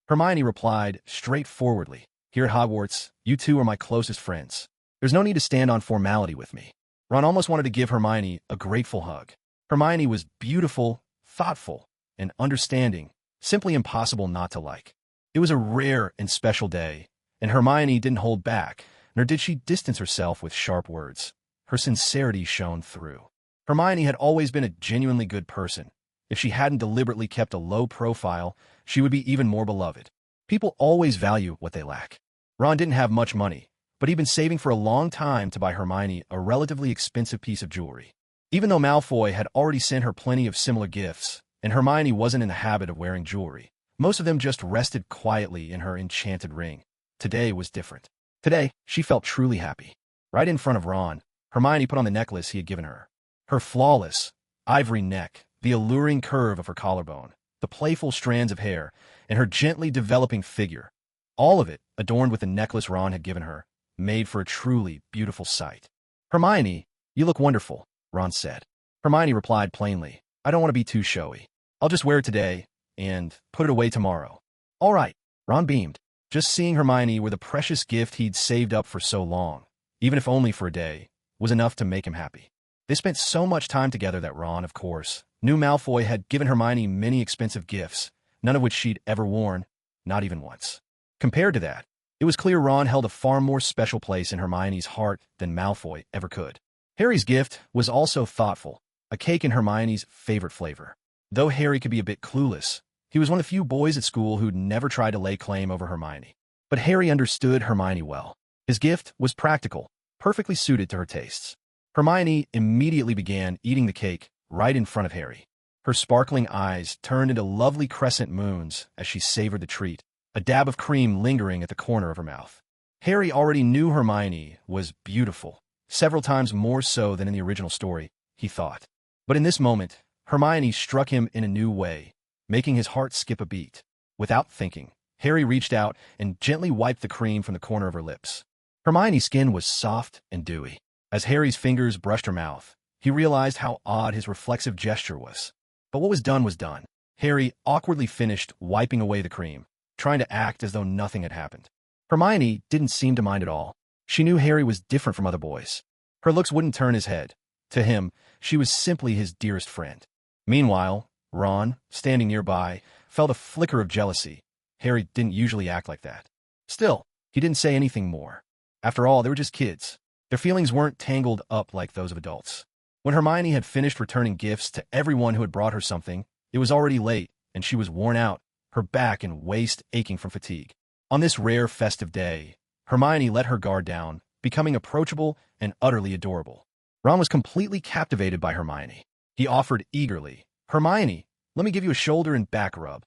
Hermione replied straightforwardly, here at Hogwarts, you two are my closest friends. There's no need to stand on formality with me. Ron almost wanted to give Hermione a grateful hug. Hermione was beautiful, thoughtful, and understanding, simply impossible not to like. It was a rare and special day, and Hermione didn't hold back, nor did she distance herself with sharp words. Her sincerity shone through. Hermione had always been a genuinely good person. If she hadn't deliberately kept a low profile, she would be even more beloved. People always value what they lack. Ron didn't have much money, but he'd been saving for a long time to buy Hermione a relatively expensive piece of jewelry. Even though Malfoy had already sent her plenty of similar gifts, and Hermione wasn't in the habit of wearing jewelry, most of them just rested quietly in her enchanted ring. Today was different. Today, she felt truly happy. Right in front of Ron, Hermione put on the necklace he had given her. Her flawless, ivory neck, the alluring curve of her collarbone, the playful strands of hair, and her gently developing figure, all of it, adorned with the necklace Ron had given her, made for a truly beautiful sight. Hermione, you look wonderful, Ron said. Hermione replied plainly, I don't want to be too showy. I'll just wear it today, and put it away tomorrow. All right, Ron beamed. Just seeing Hermione with a precious gift he'd saved up for so long, even if only for a day, was enough to make him happy. They spent so much time together that Ron, of course, knew Malfoy had given Hermione many expensive gifts, none of which she'd ever worn, not even once. Compared to that, it was clear Ron held a far more special place in Hermione's heart than Malfoy ever could. Harry's gift was also thoughtful, a cake in Hermione's favorite flavor. Though Harry could be a bit clueless, he was one of the few boys at school who'd never tried to lay claim over Hermione. But Harry understood Hermione well. His gift was practical, perfectly suited to her tastes. Hermione immediately began eating the cake right in front of Harry. Her sparkling eyes turned into lovely crescent moons as she savored the treat, a dab of cream lingering at the corner of her mouth. Harry already knew Hermione was beautiful, several times more so than in the original story, he thought. But in this moment, Hermione struck him in a new way, making his heart skip a beat. Without thinking, Harry reached out and gently wiped the cream from the corner of her lips. Hermione's skin was soft and dewy. As Harry's fingers brushed her mouth, he realized how odd his reflexive gesture was. But what was done was done. Harry awkwardly finished wiping away the cream, trying to act as though nothing had happened. Hermione didn't seem to mind at all. She knew Harry was different from other boys. Her looks wouldn't turn his head. To him, she was simply his dearest friend. Meanwhile, Ron, standing nearby, felt a flicker of jealousy. Harry didn't usually act like that. Still, he didn't say anything more. After all, they were just kids. Their feelings weren't tangled up like those of adults. When Hermione had finished returning gifts to everyone who had brought her something, it was already late, and she was worn out, her back and waist aching from fatigue. On this rare festive day, Hermione let her guard down, becoming approachable and utterly adorable. Ron was completely captivated by Hermione. He offered eagerly, Hermione, let me give you a shoulder and back rub.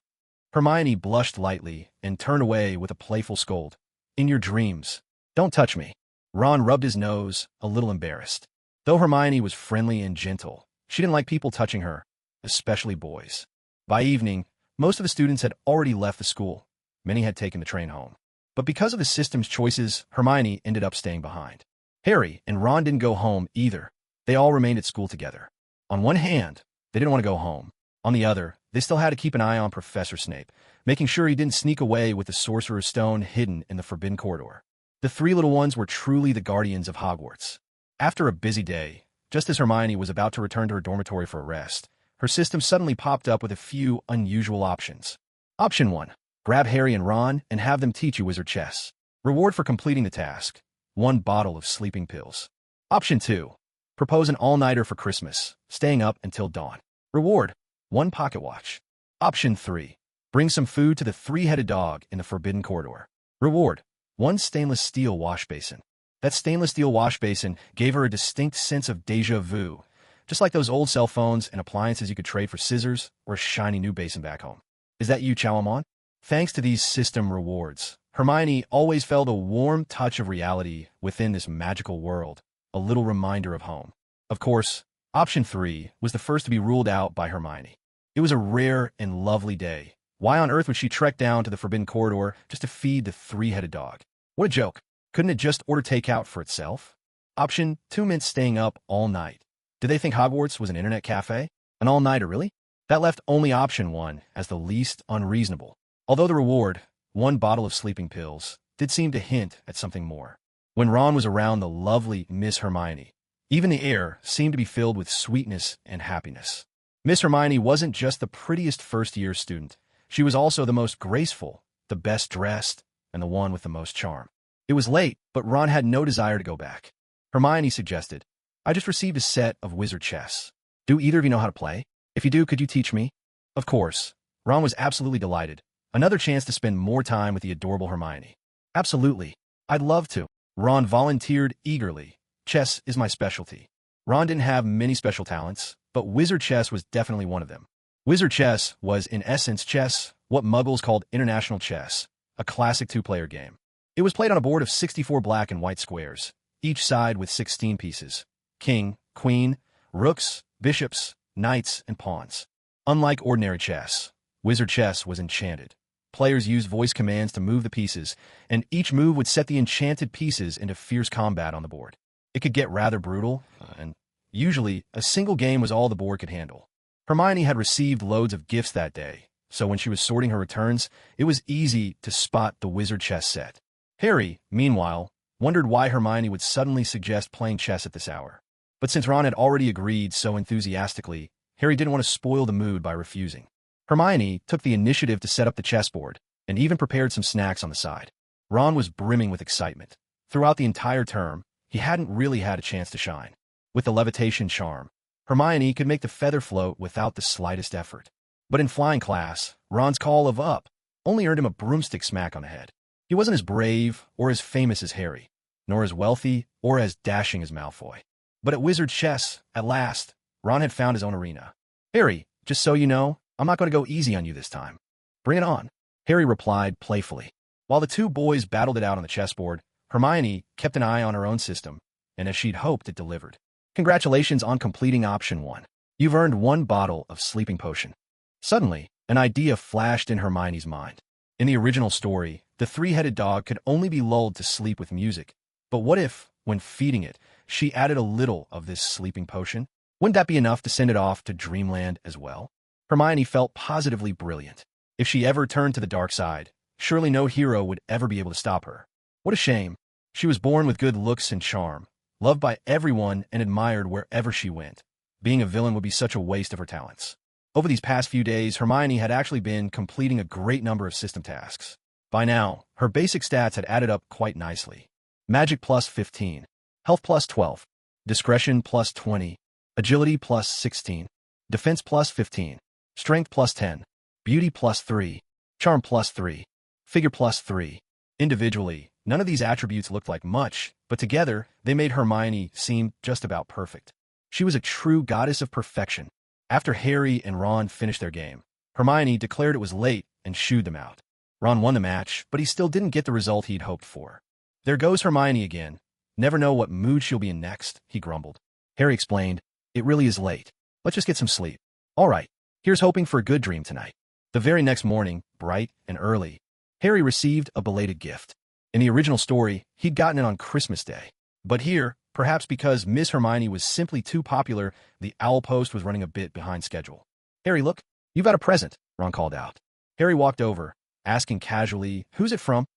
Hermione blushed lightly and turned away with a playful scold. In your dreams. Don't touch me. Ron rubbed his nose, a little embarrassed. Though Hermione was friendly and gentle, she didn't like people touching her, especially boys. By evening, most of the students had already left the school. Many had taken the train home. But because of the system's choices, Hermione ended up staying behind. Harry and Ron didn't go home either. They all remained at school together. On one hand, they didn't want to go home. On the other, they still had to keep an eye on Professor Snape, making sure he didn't sneak away with the Sorcerer's Stone hidden in the Forbidden Corridor. The three little ones were truly the guardians of Hogwarts. After a busy day, just as Hermione was about to return to her dormitory for a rest, her system suddenly popped up with a few unusual options. Option 1. Grab Harry and Ron and have them teach you wizard chess. Reward for completing the task. 1 bottle of sleeping pills. Option 2. Propose an all-nighter for Christmas, staying up until dawn. Reward. 1 pocket watch. Option 3. Bring some food to the three-headed dog in the Forbidden Corridor. Reward. 1 stainless steel wash basin. That stainless steel wash basin gave her a distinct sense of déjà vu, just like those old cell phones and appliances you could trade for scissors or a shiny new basin back home. Is that you, Chowamon? Thanks to these system rewards, Hermione always felt a warm touch of reality within this magical world, a little reminder of home. Of course, option 3 was the first to be ruled out by Hermione. It was a rare and lovely day. Why on earth would she trek down to the Forbidden Corridor just to feed the three-headed dog? What a joke. Couldn't it just order takeout for itself? Option 2 meant staying up all night. Did they think Hogwarts was an internet cafe? An all-nighter, really? That left only option 1 as the least unreasonable. Although the reward, 1 bottle of sleeping pills, did seem to hint at something more. When Ron was around the lovely Miss Hermione, even the air seemed to be filled with sweetness and happiness. Miss Hermione wasn't just the prettiest first-year student. She was also the most graceful, the best dressed, and the one with the most charm. It was late, but Ron had no desire to go back. Hermione suggested, "I just received a set of wizard chess. Do either of you know how to play? If you do, could you teach me?" Of course. Ron was absolutely delighted. Another chance to spend more time with the adorable Hermione. "Absolutely. I'd love to." Ron volunteered eagerly. "Chess is my specialty." Ron didn't have many special talents, but wizard chess was definitely one of them. Wizard chess was, in essence, chess, what Muggles called international chess, a classic 2-player game. It was played on a board of 64 black and white squares, each side with 16 pieces: king, queen, rooks, bishops, knights, and pawns. Unlike ordinary chess, wizard chess was enchanted. Players used voice commands to move the pieces, and each move would set the enchanted pieces into fierce combat on the board. It could get rather brutal, and usually a single game was all the board could handle. Hermione had received loads of gifts that day, so when she was sorting her returns, it was easy to spot the wizard chess set. Harry, meanwhile, wondered why Hermione would suddenly suggest playing chess at this hour. But since Ron had already agreed so enthusiastically, Harry didn't want to spoil the mood by refusing. Hermione took the initiative to set up the chessboard, and even prepared some snacks on the side. Ron was brimming with excitement. Throughout the entire term, he hadn't really had a chance to shine. With the levitation charm, Hermione could make the feather float without the slightest effort. But in flying class, Ron's call of "up" only earned him a broomstick smack on the head. He wasn't as brave or as famous as Harry, nor as wealthy or as dashing as Malfoy. But at wizard chess, at last, Ron had found his own arena. "Harry, just so you know, I'm not going to go easy on you this time." "Bring it on," Harry replied playfully. While the two boys battled it out on the chessboard, Hermione kept an eye on her own system, and as she'd hoped, it delivered. "Congratulations on completing option 1. You've earned 1 bottle of sleeping potion." Suddenly, an idea flashed in Hermione's mind. In the original story, the 3-headed dog could only be lulled to sleep with music. But what if, when feeding it, she added a little of this sleeping potion? Wouldn't that be enough to send it off to dreamland as well? Hermione felt positively brilliant. If she ever turned to the dark side, surely no hero would ever be able to stop her. What a shame. She was born with good looks and charm, loved by everyone and admired wherever she went. Being a villain would be such a waste of her talents. Over these past few days, Hermione had actually been completing a great number of system tasks. By now, her basic stats had added up quite nicely. Magic plus 15, Health plus 12, Discretion plus 20, Agility plus 16, Defense plus 15, Strength plus 10, Beauty plus 3, Charm plus 3, Figure plus 3. Individually, none of these attributes looked like much, but together, they made Hermione seem just about perfect. She was a true goddess of perfection. After Harry and Ron finished their game, Hermione declared it was late and shooed them out. Ron won the match, but he still didn't get the result he'd hoped for. "There goes Hermione again. Never know what mood she'll be in next," he grumbled. Harry explained, "It really is late. Let's just get some sleep." "All right, here's hoping for a good dream tonight." The very next morning, bright and early, Harry received a belated gift. In the original story, he'd gotten it on Christmas Day. But here, perhaps because Miss Hermione was simply too popular, the owl post was running a bit behind schedule. "Harry, look, you've got a present," Ron called out. Harry walked over, asking casually, "Who's it from?"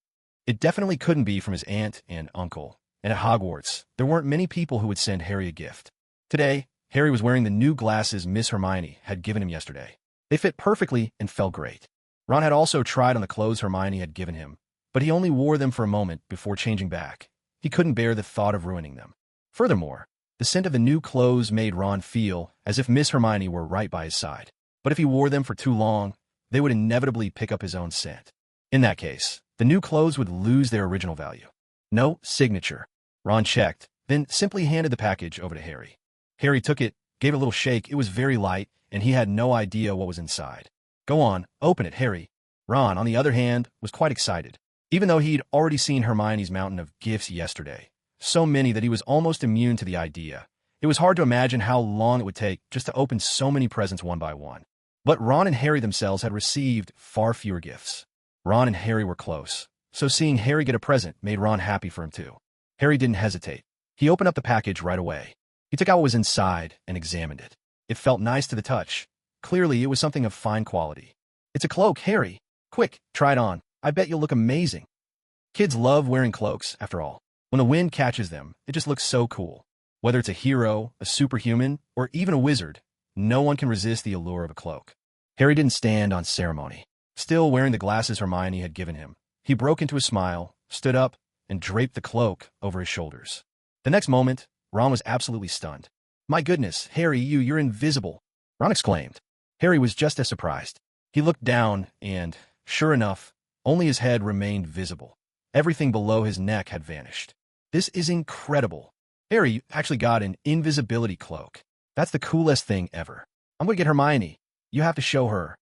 It definitely couldn't be from his aunt and uncle, and at Hogwarts, there weren't many people who would send Harry a gift. Today, Harry was wearing the new glasses Miss Hermione had given him yesterday. They fit perfectly and felt great. Ron had also tried on the clothes Hermione had given him, but he only wore them for a moment before changing back. He couldn't bear the thought of ruining them. Furthermore, the scent of the new clothes made Ron feel as if Miss Hermione were right by his side. But if he wore them for too long, they would inevitably pick up his own scent. In that case, the new clothes would lose their original value. "No signature." Ron checked, then simply handed the package over to Harry. Harry took it, gave it a little shake. It was very light, and he had no idea what was inside. "Go on, open it, Harry." Ron, on the other hand, was quite excited. Even though he'd already seen Hermione's mountain of gifts yesterday, so many that he was almost immune to the idea. It was hard to imagine how long it would take just to open so many presents one by one. But Ron and Harry themselves had received far fewer gifts. Ron and Harry were close, so seeing Harry get a present made Ron happy for him too. Harry didn't hesitate. He opened up the package right away. He took out what was inside and examined it. It felt nice to the touch. Clearly, it was something of fine quality. "It's a cloak, Harry. Quick, try it on. I bet you'll look amazing." Kids love wearing cloaks, after all. When the wind catches them, it just looks so cool. Whether it's a hero, a superhuman, or even a wizard, no one can resist the allure of a cloak. Harry didn't stand on ceremony. Still wearing the glasses Hermione had given him, he broke into a smile, stood up, and draped the cloak over his shoulders. The next moment, Ron was absolutely stunned. "My goodness, Harry, you're invisible!" Ron exclaimed. Harry was just as surprised. He looked down and, sure enough, only his head remained visible. Everything below his neck had vanished. "This is incredible. Harry, you actually got an invisibility cloak. That's the coolest thing ever. I'm going to get Hermione. You have to show her."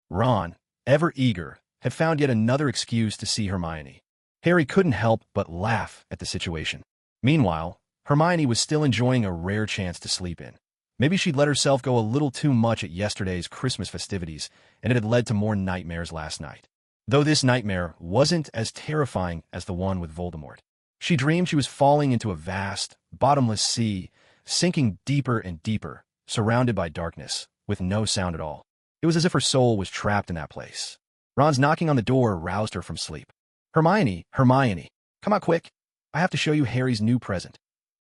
Ron, ever eager, had found yet another excuse to see Hermione. Harry couldn't help but laugh at the situation. Meanwhile, Hermione was still enjoying a rare chance to sleep in. Maybe she'd let herself go a little too much at yesterday's Christmas festivities, and it had led to more nightmares last night. Though this nightmare wasn't as terrifying as the one with Voldemort. She dreamed she was falling into a vast, bottomless sea, sinking deeper and deeper, surrounded by darkness, with no sound at all. It was as if her soul was trapped in that place. Ron's knocking on the door roused her from sleep. Hermione, come out quick. I have to show you Harry's new present."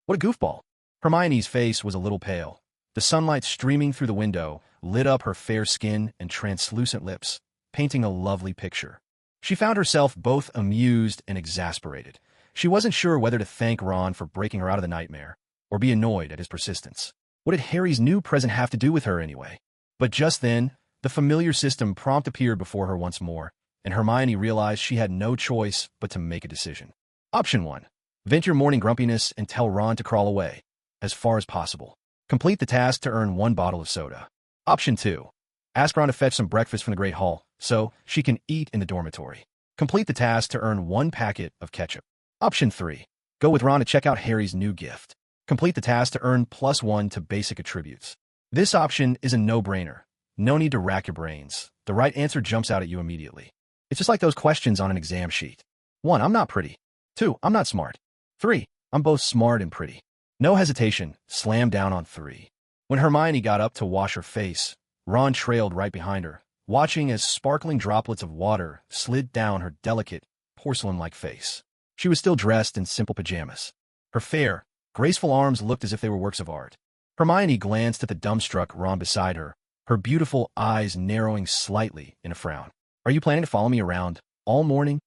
What a goofball. Hermione's face was a little pale. The sunlight streaming through the window lit up her fair skin and translucent lips, painting a lovely picture. She found herself both amused and exasperated. She wasn't sure whether to thank Ron for breaking her out of the nightmare, or be annoyed at his persistence. What did Harry's new present have to do with her anyway? But just then, the familiar system prompt appeared before her once more, and Hermione realized she had no choice but to make a decision. Option 1. Vent your morning grumpiness and tell Ron to crawl away, as far as possible. Complete the task to earn 1 bottle of soda. Option 2. Ask Ron to fetch some breakfast from the Great Hall, so she can eat in the dormitory. Complete the task to earn 1 packet of ketchup. Option 3. Go with Ron to check out Harry's new gift. Complete the task to earn +1 to basic attributes. This option is a no-brainer. No need to rack your brains. The right answer jumps out at you immediately. It's just like those questions on an exam sheet. 1. I'm not pretty. 2. I'm not smart. 3. I'm both smart and pretty. No hesitation, slam down on 3. When Hermione got up to wash her face, Ron trailed right behind her, watching as sparkling droplets of water slid down her delicate, porcelain-like face. She was still dressed in simple pajamas. Her fair, graceful arms looked as if they were works of art. Hermione glanced at the dumbstruck Ron beside her, her beautiful eyes narrowing slightly in a frown. "Are you planning to follow me around all morning?"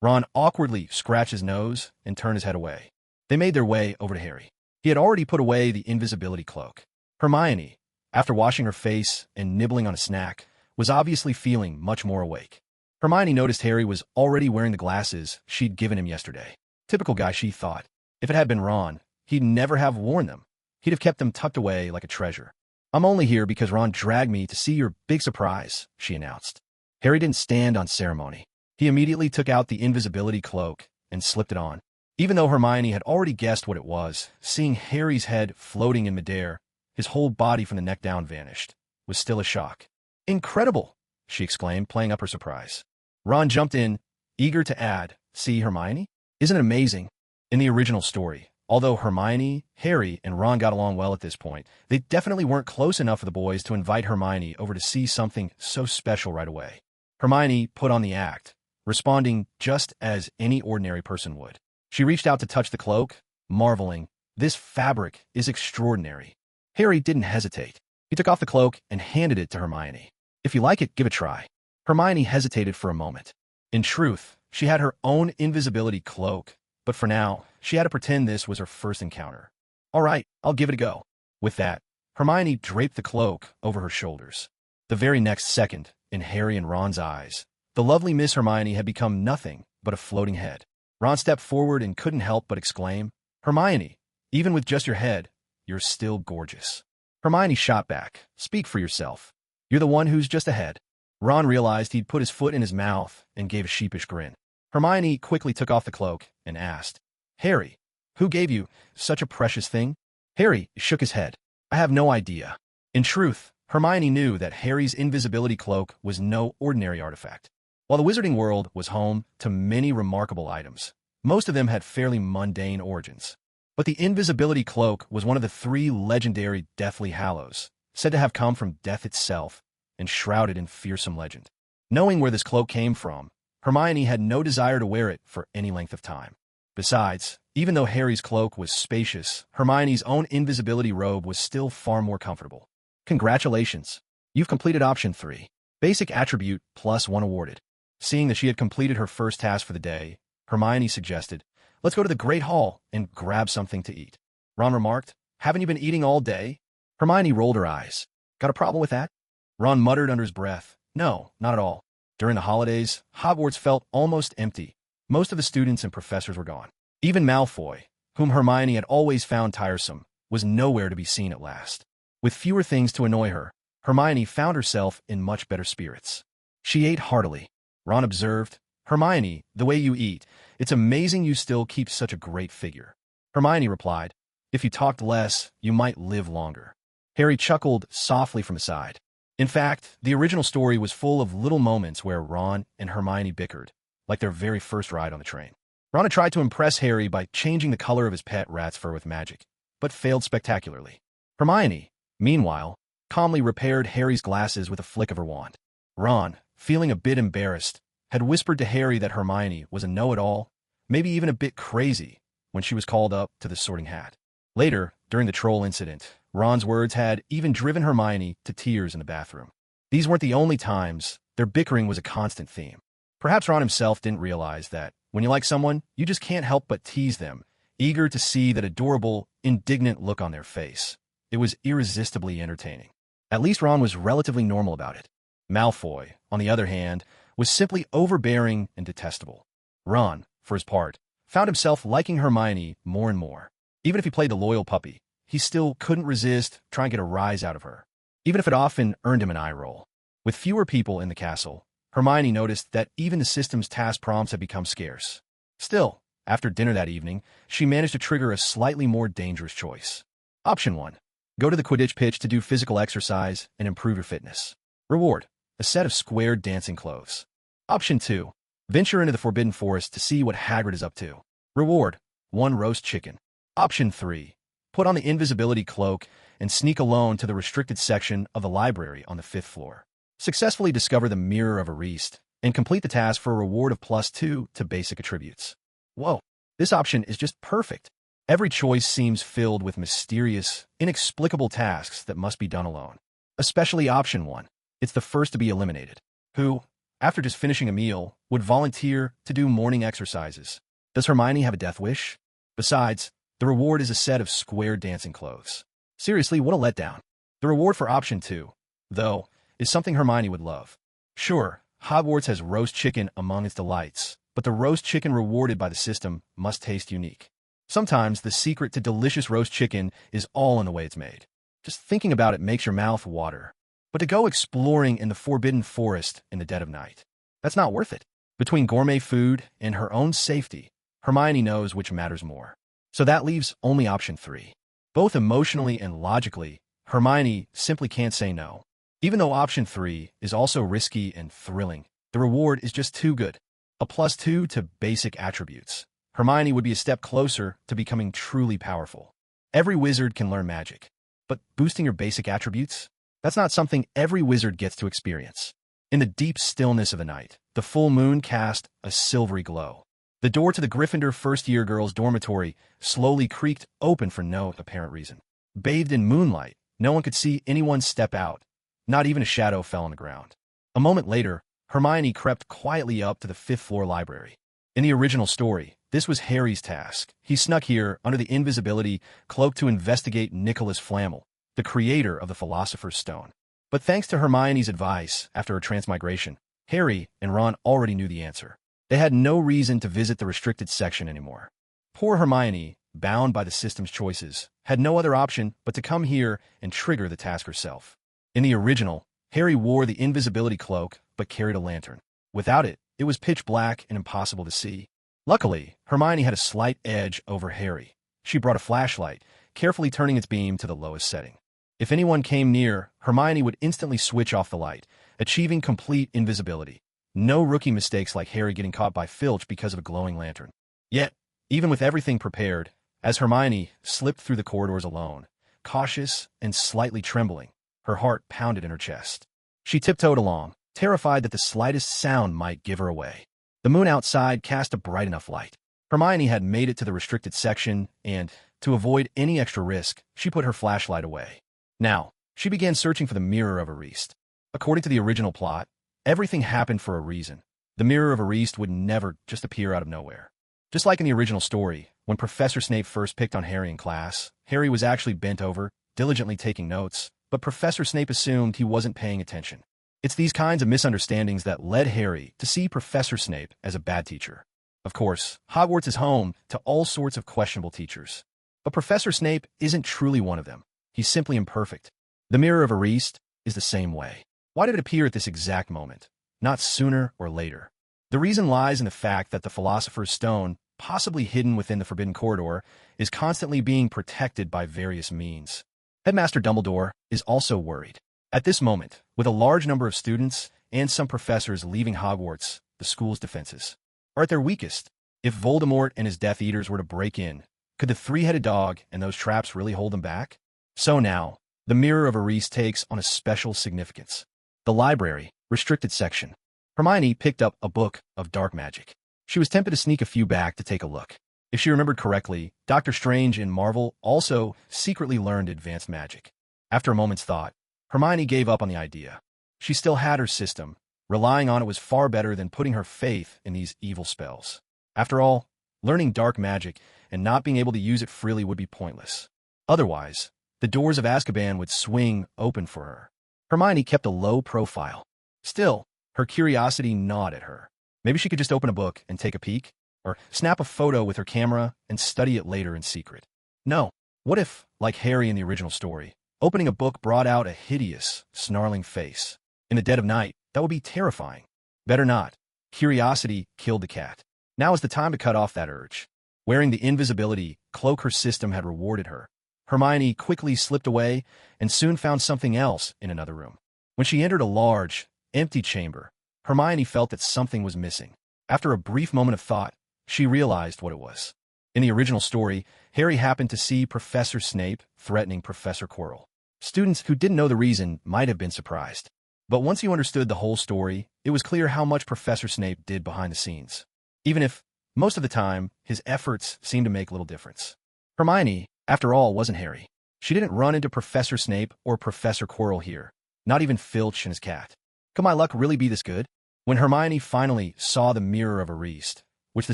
Ron awkwardly scratched his nose and turned his head away. They made their way over to Harry. He had already put away the invisibility cloak. Hermione, after washing her face and nibbling on a snack, was obviously feeling much more awake. Hermione noticed Harry was already wearing the glasses she'd given him yesterday. Typical guy, she thought. If it had been Ron, he'd never have worn them. He'd have kept them tucked away like a treasure. "I'm only here because Ron dragged me to see your big surprise," she announced. Harry didn't stand on ceremony. He immediately took out the invisibility cloak and slipped it on. Even though Hermione had already guessed what it was, seeing Harry's head floating in midair, his whole body from the neck down vanished, was still a shock. "Incredible!" she exclaimed, playing up her surprise. Ron jumped in, eager to add, "See, Hermione? Isn't it amazing?" In the original story, although Hermione, Harry, and Ron got along well at this point, they definitely weren't close enough for the boys to invite Hermione over to see something so special right away. Hermione put on the act, responding just as any ordinary person would. She reached out to touch the cloak, marveling, "This fabric is extraordinary." Harry didn't hesitate. He took off the cloak and handed it to Hermione. "If you like it, give it a try." Hermione hesitated for a moment. In truth, she had her own invisibility cloak, but for now, she had to pretend this was her first encounter. "All right, I'll give it a go." With that, Hermione draped the cloak over her shoulders. The very next second, in Harry and Ron's eyes, the lovely Miss Hermione had become nothing but a floating head. Ron stepped forward and couldn't help but exclaim, "Hermione, even with just your head, you're still gorgeous." Hermione shot back, "Speak for yourself. You're the one who's just a head." Ron realized he'd put his foot in his mouth and gave a sheepish grin. Hermione quickly took off the cloak and asked, "Harry, who gave you such a precious thing?" Harry shook his head. "I have no idea." In truth, Hermione knew that Harry's invisibility cloak was no ordinary artifact. While the wizarding world was home to many remarkable items, most of them had fairly mundane origins. But the invisibility cloak was one of the 3 legendary Deathly Hallows, said to have come from death itself and shrouded in fearsome legend. Knowing where this cloak came from, Hermione had no desire to wear it for any length of time. Besides, even though Harry's cloak was spacious, Hermione's own invisibility robe was still far more comfortable. Congratulations! You've completed option 3. Basic attribute +1 awarded. Seeing that she had completed her first task for the day, Hermione suggested, "Let's go to the Great Hall and grab something to eat." Ron remarked, "Haven't you been eating all day?" Hermione rolled her eyes. "Got a problem with that?" Ron muttered under his breath, "No, not at all." During the holidays, Hogwarts felt almost empty. Most of the students and professors were gone. Even Malfoy, whom Hermione had always found tiresome, was nowhere to be seen at last. With fewer things to annoy her, Hermione found herself in much better spirits. She ate heartily. Ron observed, "Hermione, the way you eat, it's amazing you still keep such a great figure." Hermione replied, "If you talked less, you might live longer." Harry chuckled softly from his side. In fact, the original story was full of little moments where Ron and Hermione bickered, like their very first ride on the train. Ron had tried to impress Harry by changing the color of his pet rat's fur with magic, but failed spectacularly. Hermione, meanwhile, calmly repaired Harry's glasses with a flick of her wand. Ron, feeling a bit embarrassed, had whispered to Harry that Hermione was a know-it-all, maybe even a bit crazy, when she was called up to the Sorting Hat. Later, during the troll incident, Ron's words had even driven Hermione to tears in the bathroom. These weren't the only times. Their bickering was a constant theme. Perhaps Ron himself didn't realize that when you like someone, you just can't help but tease them, eager to see that adorable, indignant look on their face. It was irresistibly entertaining. At least Ron was relatively normal about it. Malfoy, on the other hand, was simply overbearing and detestable. Ron, for his part, found himself liking Hermione more and more. Even if he played the loyal puppy, he still couldn't resist trying to get a rise out of her, even if it often earned him an eye roll. With fewer people in the castle, Hermione noticed that even the system's task prompts had become scarce. Still, after dinner that evening, she managed to trigger a slightly more dangerous choice. Option 1. Go to the Quidditch pitch to do physical exercise and improve your fitness. Reward: a set of square dancing clothes. Option 2. Venture into the Forbidden Forest to see what Hagrid is up to. Reward: 1 roast chicken. Option 3. Put on the invisibility cloak and sneak alone to the restricted section of the library on the 5th floor. Successfully discover the Mirror of Ariste and complete the task for a reward of +2 to basic attributes. Whoa, this option is just perfect. Every choice seems filled with mysterious, inexplicable tasks that must be done alone. Especially option 1. It's the first to be eliminated. Who, after just finishing a meal, would volunteer to do morning exercises? Does Hermione have a death wish? Besides, the reward is a set of square dancing clothes. Seriously, what a letdown. The reward for option 2, though, is something Hermione would love. Sure, Hogwarts has roast chicken among its delights, but the roast chicken rewarded by the system must taste unique. Sometimes the secret to delicious roast chicken is all in the way it's made. Just thinking about it makes your mouth water. But to go exploring in the Forbidden Forest in the dead of night, that's not worth it. Between gourmet food and her own safety, Hermione knows which matters more. So that leaves only option 3. Both emotionally and logically, Hermione simply can't say no. Even though option 3 is also risky and thrilling, the reward is just too good. A +2 to basic attributes. Hermione would be a step closer to becoming truly powerful. Every wizard can learn magic, but boosting your basic attributes? That's not something every wizard gets to experience. In the deep stillness of the night, the full moon cast a silvery glow. The door to the Gryffindor first-year girls' dormitory slowly creaked open for no apparent reason. Bathed in moonlight, no one could see anyone step out. Not even a shadow fell on the ground. A moment later, Hermione crept quietly up to the 5th floor library. In the original story, this was Harry's task. He snuck here under the invisibility cloak to investigate Nicholas Flamel, the creator of the Philosopher's Stone. But thanks to Hermione's advice after her transmigration, Harry and Ron already knew the answer. They had no reason to visit the restricted section anymore. Poor Hermione, bound by the system's choices, had no other option but to come here and trigger the task herself. In the original, Harry wore the invisibility cloak but carried a lantern. Without it, it was pitch black and impossible to see. Luckily, Hermione had a slight edge over Harry. She brought a flashlight, carefully turning its beam to the lowest setting. If anyone came near, Hermione would instantly switch off the light, achieving complete invisibility. No rookie mistakes like Harry getting caught by Filch because of a glowing lantern. Yet, even with everything prepared, as Hermione slipped through the corridors alone, cautious and slightly trembling, her heart pounded in her chest. She tiptoed along, terrified that the slightest sound might give her away. The moon outside cast a bright enough light. Hermione had made it to the restricted section, and, to avoid any extra risk, she put her flashlight away. Now, she began searching for the Mirror of Erist. According to the original plot, everything happened for a reason. The Mirror of Erist would never just appear out of nowhere. Just like in the original story, when Professor Snape first picked on Harry in class, Harry was actually bent over, diligently taking notes, but Professor Snape assumed he wasn't paying attention. It's these kinds of misunderstandings that led Harry to see Professor Snape as a bad teacher. Of course, Hogwarts is home to all sorts of questionable teachers. But Professor Snape isn't truly one of them. He's simply imperfect. The Mirror of Erist is the same way. Why did it appear at this exact moment, not sooner or later? The reason lies in the fact that the Philosopher's Stone, possibly hidden within the Forbidden Corridor, is constantly being protected by various means. Headmaster Dumbledore is also worried. At this moment, with a large number of students and some professors leaving Hogwarts, the school's defenses are at their weakest. If Voldemort and his Death Eaters were to break in, could the three-headed dog and those traps really hold them back? So now, the Mirror of Erist takes on a special significance. The library, restricted section. Hermione picked up a book of dark magic. She was tempted to sneak a few back to take a look. If she remembered correctly, Dr. Strange and Marvel also secretly learned advanced magic. After a moment's thought, Hermione gave up on the idea. She still had her system. Relying on it was far better than putting her faith in these evil spells. After all, learning dark magic and not being able to use it freely would be pointless. Otherwise, the doors of Azkaban would swing open for her. Hermione kept a low profile. Still, her curiosity gnawed at her. Maybe she could just open a book and take a peek, or snap a photo with her camera and study it later in secret. No, what if, like Harry in the original story, opening a book brought out a hideous, snarling face? In the dead of night, that would be terrifying. Better not. Curiosity killed the cat. Now is the time to cut off that urge. Wearing the invisibility cloak her system had rewarded her, Hermione quickly slipped away and soon found something else in another room. When she entered a large, empty chamber, Hermione felt that something was missing. After a brief moment of thought, she realized what it was. In the original story, Harry happened to see Professor Snape threatening Professor Quirrell. Students who didn't know the reason might have been surprised. But once you understood the whole story, it was clear how much Professor Snape did behind the scenes. Even if, most of the time, his efforts seemed to make little difference. Hermione, after all, wasn't Harry. She didn't run into Professor Snape or Professor Quirrell here, not even Filch and his cat. Could my luck really be this good? When Hermione finally saw the Mirror of Erist, which the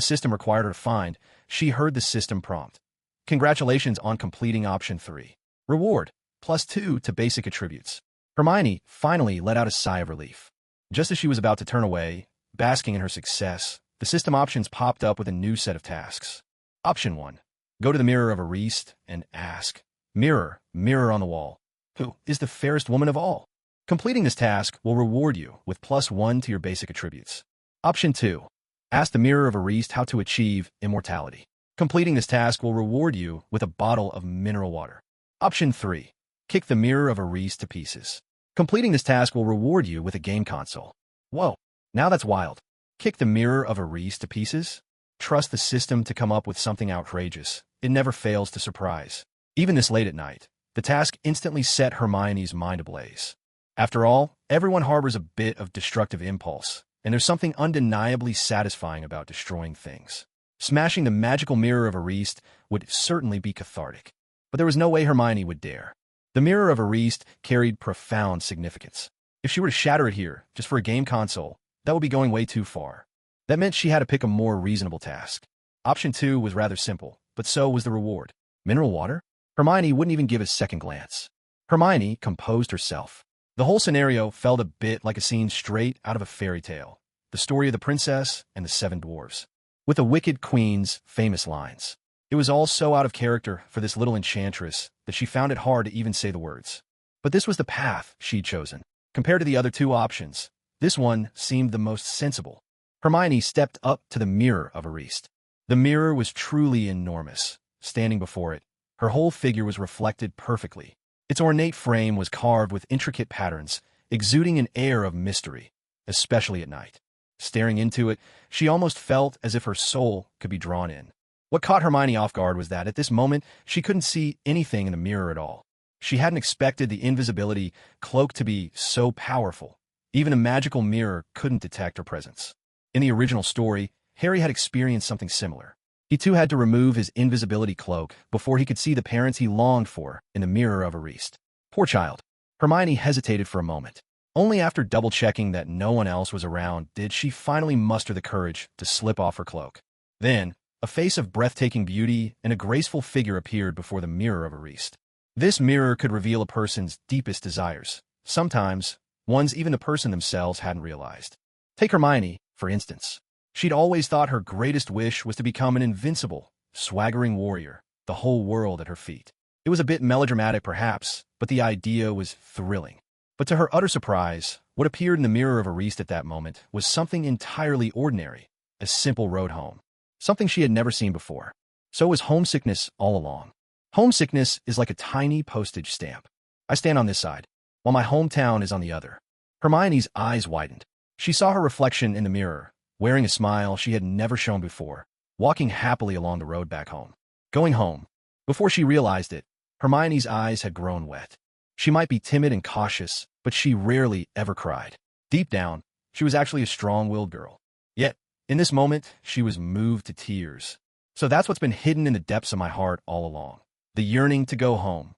system required her to find, she heard the system prompt. Congratulations on completing option 3. Reward, +2 to basic attributes. Hermione finally let out a sigh of relief. Just as she was about to turn away, basking in her success, the system options popped up with a new set of tasks. Option 1. Go to the Mirror of Erist and ask, Mirror, mirror on the wall, who is the fairest woman of all? Completing this task will reward you with +1 to your basic attributes. Option 2. Ask the Mirror of Erist how to achieve immortality. Completing this task will reward you with a bottle of mineral water. Option 3. Kick the Mirror of Erist to pieces. Completing this task will reward you with a game console. Whoa, now that's wild. Kick the Mirror of Erist to pieces? Trust the system to come up with something outrageous. It never fails to surprise. Even this late at night, the task instantly set Hermione's mind ablaze. After all, everyone harbors a bit of destructive impulse, and there's something undeniably satisfying about destroying things. Smashing the magical Mirror of Erist would certainly be cathartic. But there was no way Hermione would dare. The Mirror of Erist carried profound significance. If she were to shatter it here, just for a game console, that would be going way too far. That meant she had to pick a more reasonable task. Option 2 was rather simple, but so was the reward. Mineral water? Hermione wouldn't even give a second glance. Hermione composed herself. The whole scenario felt a bit like a scene straight out of a fairy tale. The story of the princess and the 7 dwarves. With the wicked queen's famous lines. It was all so out of character for this little enchantress that she found it hard to even say the words. But this was the path she'd chosen. Compared to the other 2 options, this one seemed the most sensible. Hermione stepped up to the Mirror of Erist. The mirror was truly enormous. Standing before it, her whole figure was reflected perfectly. Its ornate frame was carved with intricate patterns, exuding an air of mystery, especially at night. Staring into it, she almost felt as if her soul could be drawn in. What caught Hermione off guard was that, at this moment, she couldn't see anything in the mirror at all. She hadn't expected the invisibility cloak to be so powerful. Even a magical mirror couldn't detect her presence. In the original story, Harry had experienced something similar. He too had to remove his invisibility cloak before he could see the parents he longed for in the mirror of Ariste. Poor child. Hermione hesitated for a moment. Only after double-checking that no one else was around did she finally muster the courage to slip off her cloak. Then, a face of breathtaking beauty and a graceful figure appeared before the mirror of Ariste. This mirror could reveal a person's deepest desires, sometimes ones even the person themselves hadn't realized. Take Hermione, for instance. She'd always thought her greatest wish was to become an invincible, swaggering warrior, the whole world at her feet. It was a bit melodramatic perhaps, but the idea was thrilling. But to her utter surprise, what appeared in the mirror of Ariste at that moment was something entirely ordinary, a simple road home. Something she had never seen before. So was homesickness all along. Homesickness is like a tiny postage stamp. I stand on this side, while my hometown is on the other. Hermione's eyes widened. She saw her reflection in the mirror, wearing a smile she had never shown before, walking happily along the road back home. Going home. Before she realized it, Hermione's eyes had grown wet. She might be timid and cautious, but she rarely ever cried. Deep down, she was actually a strong-willed girl. Yet, in this moment, she was moved to tears. So that's what's been hidden in the depths of my heart all along. The yearning to go home.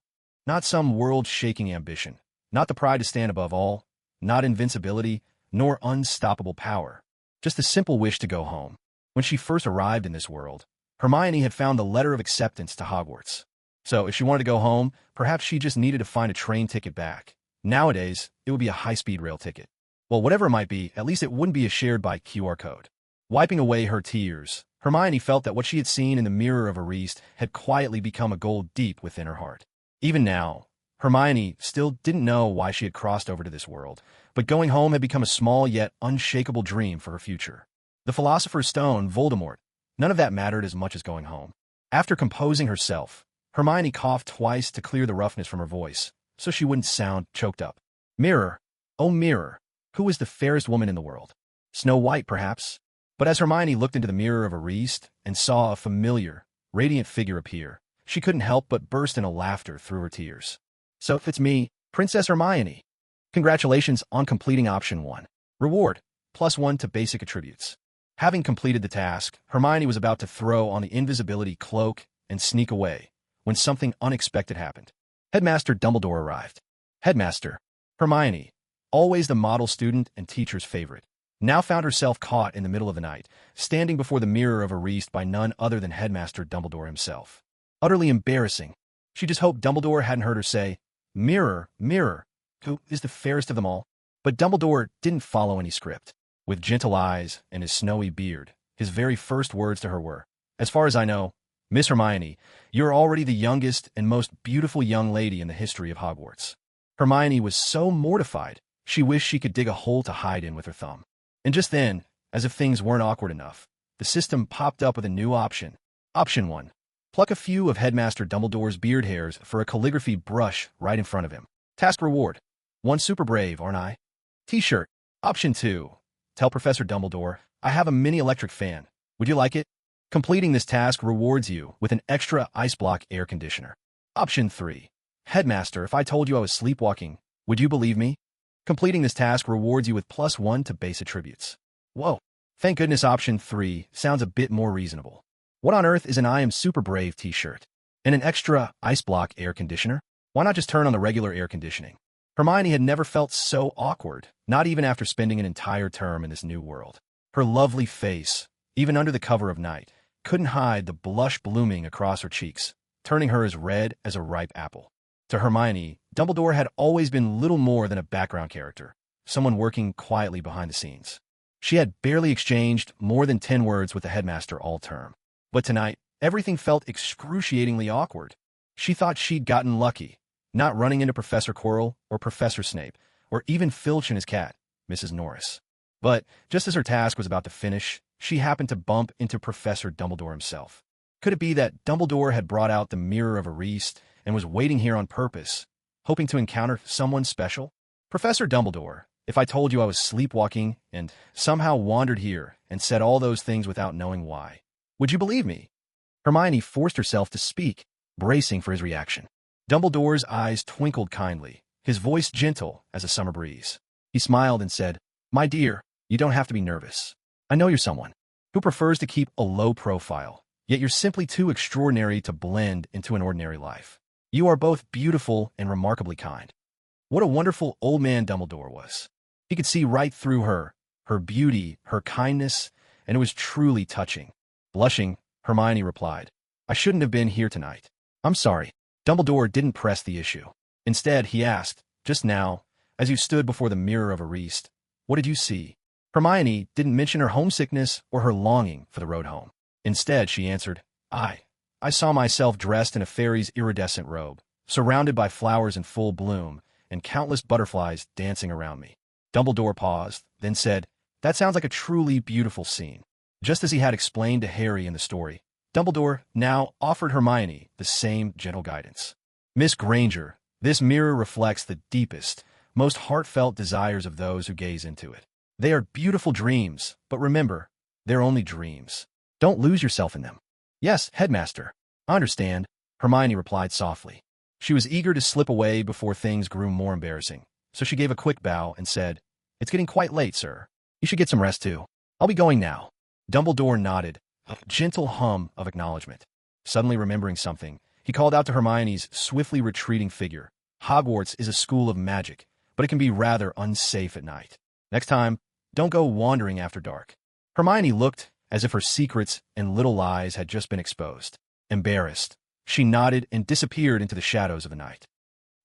Not some world-shaking ambition. Not the pride to stand above all. Not invincibility, nor unstoppable power. Just a simple wish to go home. When she first arrived in this world, Hermione had found the letter of acceptance to Hogwarts. So if she wanted to go home, perhaps she just needed to find a train ticket back. Nowadays, it would be a high-speed rail ticket. Well, whatever it might be, at least it wouldn't be a shared by QR code. Wiping away her tears, Hermione felt that what she had seen in the mirror of Ariste had quietly become a goal deep within her heart. Even now, Hermione still didn't know why she had crossed over to this world, but going home had become a small yet unshakable dream for her future. The Philosopher's Stone, Voldemort, none of that mattered as much as going home. After composing herself, Hermione coughed twice to clear the roughness from her voice, so she wouldn't sound choked up. Mirror, oh mirror, who is the fairest woman in the world? Snow White, perhaps? But as Hermione looked into the mirror of Ariste and saw a familiar, radiant figure appear, she couldn't help but burst into laughter through her tears. So if it's me, Princess Hermione. Congratulations on completing option 1. Reward, +1 to basic attributes. Having completed the task, Hermione was about to throw on the invisibility cloak and sneak away, when something unexpected happened. Headmaster Dumbledore arrived. Headmaster, Hermione, always the model student and teacher's favorite, now found herself caught in the middle of the night, standing before the mirror of Ariste by none other than Headmaster Dumbledore himself. Utterly embarrassing. She just hoped Dumbledore hadn't heard her say, "Mirror, mirror, who is the fairest of them all?" But Dumbledore didn't follow any script. With gentle eyes and his snowy beard, his very first words to her were, "As far as I know, Miss Hermione, you're already the youngest and most beautiful young lady in the history of Hogwarts." Hermione was so mortified, she wished she could dig a hole to hide in with her thumb. And just then, as if things weren't awkward enough, the system popped up with a new option. Option 1. Pluck a few of Headmaster Dumbledore's beard hairs for a calligraphy brush right in front of him. Task reward. 1 super brave, aren't I? T-shirt. Option 2. Tell Professor Dumbledore, I have a mini electric fan. Would you like it? Completing this task rewards you with an extra ice block air conditioner. Option 3. Headmaster, if I told you I was sleepwalking, would you believe me? Completing this task rewards you with +1 to base attributes. Whoa. Thank goodness option 3 sounds a bit more reasonable. What on earth is an I am super brave t-shirt? And an extra ice block air conditioner? Why not just turn on the regular air conditioning? Hermione had never felt so awkward, not even after spending an entire term in this new world. Her lovely face, even under the cover of night, couldn't hide the blush blooming across her cheeks, turning her as red as a ripe apple. To Hermione, Dumbledore had always been little more than a background character, someone working quietly behind the scenes. She had barely exchanged more than 10 words with the headmaster all term. But tonight, everything felt excruciatingly awkward. She thought she'd gotten lucky, not running into Professor Quirrell or Professor Snape, or even Filch and his cat, Mrs. Norris. But just as her task was about to finish, she happened to bump into Professor Dumbledore himself. Could it be that Dumbledore had brought out the mirror of Ariste and was waiting here on purpose, hoping to encounter someone special? Professor Dumbledore, if I told you I was sleepwalking and somehow wandered here and said all those things without knowing why? Would you believe me? Hermione forced herself to speak, bracing for his reaction. Dumbledore's eyes twinkled kindly, his voice gentle as a summer breeze. He smiled and said, "My dear, you don't have to be nervous. I know you're someone who prefers to keep a low profile, yet you're simply too extraordinary to blend into an ordinary life. You are both beautiful and remarkably kind." What a wonderful old man Dumbledore was. He could see right through her beauty, her kindness, and it was truly touching. Blushing, Hermione replied, "I shouldn't have been here tonight. I'm sorry." Dumbledore didn't press the issue. Instead, he asked, "Just now, as you stood before the mirror of Ariste, what did you see?" Hermione didn't mention her homesickness or her longing for the road home. Instead, she answered, I saw myself dressed in a fairy's iridescent robe, surrounded by flowers in full bloom, and countless butterflies dancing around me." Dumbledore paused, then said, "That sounds like a truly beautiful scene." Just as he had explained to Harry in the story, Dumbledore now offered Hermione the same gentle guidance. "Miss Granger, this mirror reflects the deepest, most heartfelt desires of those who gaze into it. They are beautiful dreams, but remember, they're only dreams. Don't lose yourself in them." "Yes, Headmaster, I understand," Hermione replied softly. She was eager to slip away before things grew more embarrassing, so she gave a quick bow and said, "It's getting quite late, sir. You should get some rest too. I'll be going now." Dumbledore nodded, a gentle hum of acknowledgement. Suddenly remembering something, he called out to Hermione's swiftly retreating figure, "Hogwarts is a school of magic, but it can be rather unsafe at night. Next time, don't go wandering after dark." Hermione looked as if her secrets and little lies had just been exposed. Embarrassed, she nodded and disappeared into the shadows of the night.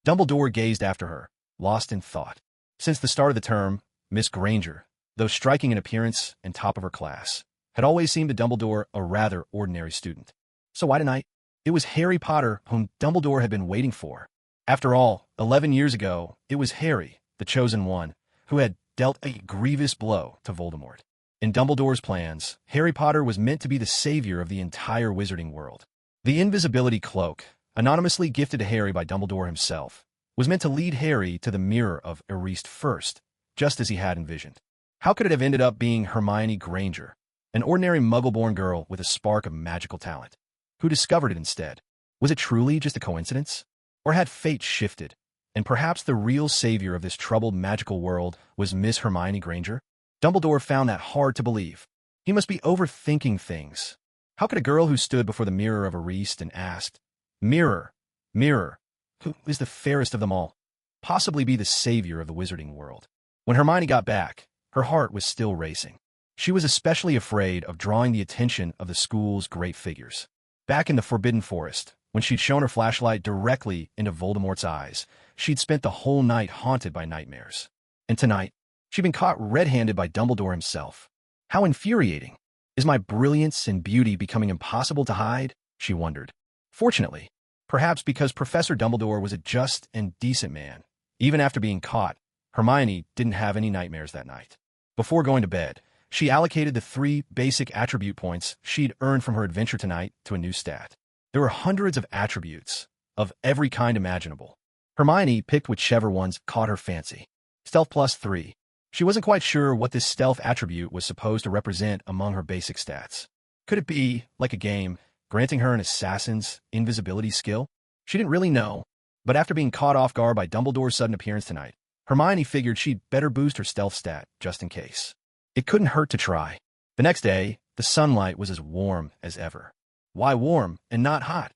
Dumbledore gazed after her, lost in thought. Since the start of the term, Miss Granger, though striking in appearance and top of her class, had always seemed to Dumbledore a rather ordinary student. So why tonight? It was Harry Potter whom Dumbledore had been waiting for. After all, 11 years ago, it was Harry, the chosen one, who had dealt a grievous blow to Voldemort. In Dumbledore's plans, Harry Potter was meant to be the savior of the entire wizarding world. The invisibility cloak, anonymously gifted to Harry by Dumbledore himself, was meant to lead Harry to the mirror of Ariste first, just as he had envisioned. How could it have ended up being Hermione Granger, an ordinary muggle-born girl with a spark of magical talent? Who discovered it instead? Was it truly just a coincidence? Or had fate shifted, and perhaps the real savior of this troubled magical world was Miss Hermione Granger? Dumbledore found that hard to believe. He must be overthinking things. How could a girl who stood before the mirror of Ariste and asked, "Mirror, mirror, who is the fairest of them all?" possibly be the savior of the wizarding world? When Hermione got back, her heart was still racing. She was especially afraid of drawing the attention of the school's great figures. Back in the Forbidden Forest, when she'd shown her flashlight directly into Voldemort's eyes, she'd spent the whole night haunted by nightmares. And tonight, she'd been caught red-handed by Dumbledore himself. How infuriating. Is my brilliance and beauty becoming impossible to hide? She wondered. Fortunately, perhaps because Professor Dumbledore was a just and decent man, even after being caught, Hermione didn't have any nightmares that night. Before going to bed, she allocated the 3 basic attribute points she'd earned from her adventure tonight to a new stat. There were hundreds of attributes, of every kind imaginable. Hermione picked whichever ones caught her fancy. Stealth +3. She wasn't quite sure what this stealth attribute was supposed to represent among her basic stats. Could it be, like a game, granting her an assassin's invisibility skill? She didn't really know, but after being caught off guard by Dumbledore's sudden appearance tonight, Hermione figured she'd better boost her stealth stat just in case. It couldn't hurt to try. The next day, the sunlight was as warm as ever. Why warm and not hot?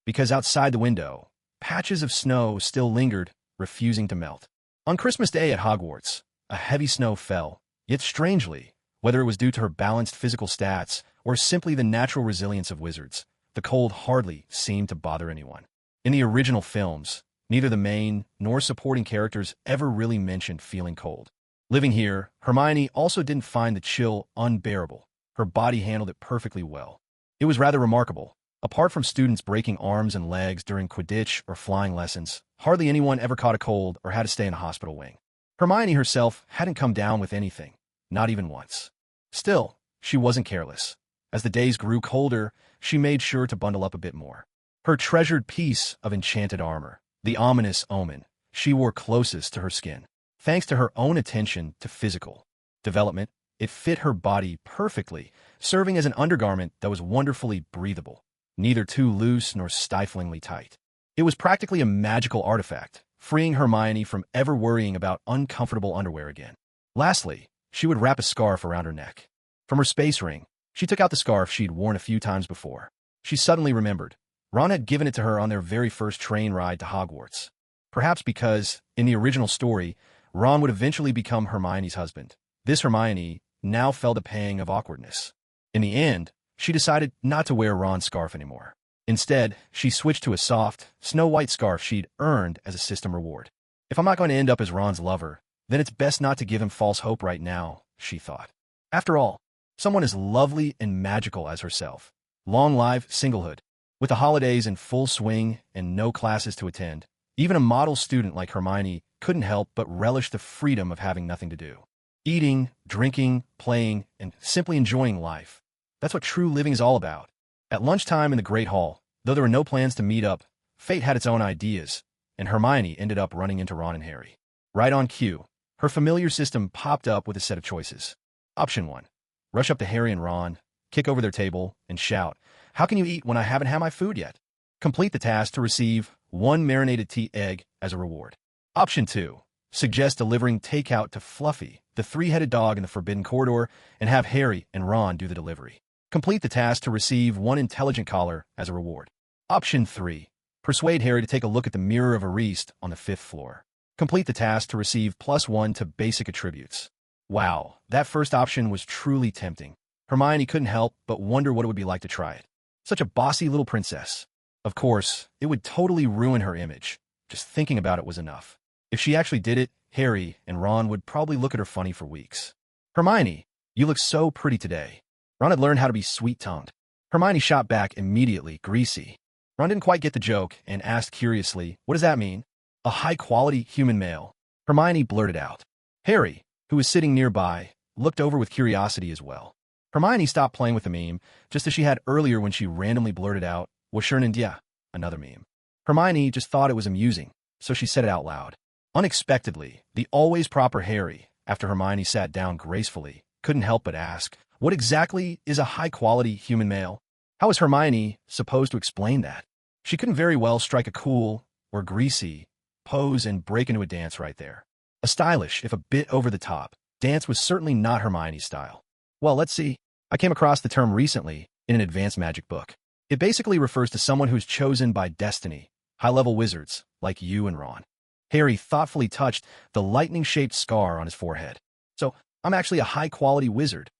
Because outside the window, patches of snow still lingered, refusing to melt. On Christmas Day at Hogwarts, a heavy snow fell, yet strangely, whether it was due to her balanced physical stats or simply the natural resilience of wizards, the cold hardly seemed to bother anyone. In the original films, neither the main nor supporting characters ever really mentioned feeling cold. Living here, Hermione also didn't find the chill unbearable. Her body handled it perfectly well. It was rather remarkable. Apart from students breaking arms and legs during Quidditch or flying lessons, hardly anyone ever caught a cold or had to stay in a hospital wing. Hermione herself hadn't come down with anything, not even once. Still, she wasn't careless. As the days grew colder, she made sure to bundle up a bit more. Her treasured piece of enchanted armor, the ominous omen, she wore closest to her skin. Thanks to her own attention to physical development, it fit her body perfectly, serving as an undergarment that was wonderfully breathable, neither too loose nor stiflingly tight. It was practically a magical artifact, freeing Hermione from ever worrying about uncomfortable underwear again. Lastly, she would wrap a scarf around her neck. From her space ring, she took out the scarf she'd worn a few times before. She suddenly remembered. Ron had given it to her on their very first train ride to Hogwarts. Perhaps because, in the original story, Ron would eventually become Hermione's husband. This Hermione now felt a pang of awkwardness. In the end, she decided not to wear Ron's scarf anymore. Instead, she switched to a soft, snow-white scarf she'd earned as a system reward. If I'm not going to end up as Ron's lover, then it's best not to give him false hope right now, she thought. After all, someone as lovely and magical as herself. Long live singlehood. With the holidays in full swing and no classes to attend, even a model student like Hermione couldn't help but relish the freedom of having nothing to do. Eating, drinking, playing, and simply enjoying life. That's what true living is all about. At lunchtime in the Great Hall, though there were no plans to meet up, fate had its own ideas, and Hermione ended up running into Ron and Harry. Right on cue, her familiar system popped up with a set of choices. Option 1. Rush up to Harry and Ron, kick over their table, and shout, "How can you eat when I haven't had my food yet?" Complete the task to receive 1 marinated tea egg as a reward. Option 2. Suggest delivering takeout to Fluffy, the 3-headed dog in the Forbidden Corridor, and have Harry and Ron do the delivery. Complete the task to receive 1 intelligent collar as a reward. Option 3. Persuade Harry to take a look at the Mirror of Ariste on the 5th floor. Complete the task to receive +1 to basic attributes. Wow, that first option was truly tempting. Hermione couldn't help but wonder what it would be like to try it. Such a bossy little princess. Of course, it would totally ruin her image. Just thinking about it was enough. If she actually did it, Harry and Ron would probably look at her funny for weeks. "Hermione, you look so pretty today." Ron had learned how to be sweet-tongued. Hermione shot back immediately, greasy. Ron didn't quite get the joke and asked curiously, "What does that mean?" "A high-quality human male," Hermione blurted out. Harry, who was sitting nearby, looked over with curiosity as well. Hermione stopped playing with the meme, just as she had earlier when she randomly blurted out, "Was schön in dir," another meme. Hermione just thought it was amusing, so she said it out loud. Unexpectedly, the always proper Harry, after Hermione sat down gracefully, couldn't help but ask, "What exactly is a high-quality human male?" How was Hermione supposed to explain that? She couldn't very well strike a cool, or greasy, pose and break into a dance right there. A stylish, if a bit over-the-top, dance was certainly not Hermione's style. Well, let's see. I came across the term recently in an advanced magic book. It basically refers to someone who's chosen by destiny, high-level wizards, like you and Ron. Harry thoughtfully touched the lightning-shaped scar on his forehead. "So, I'm actually a high-quality wizard."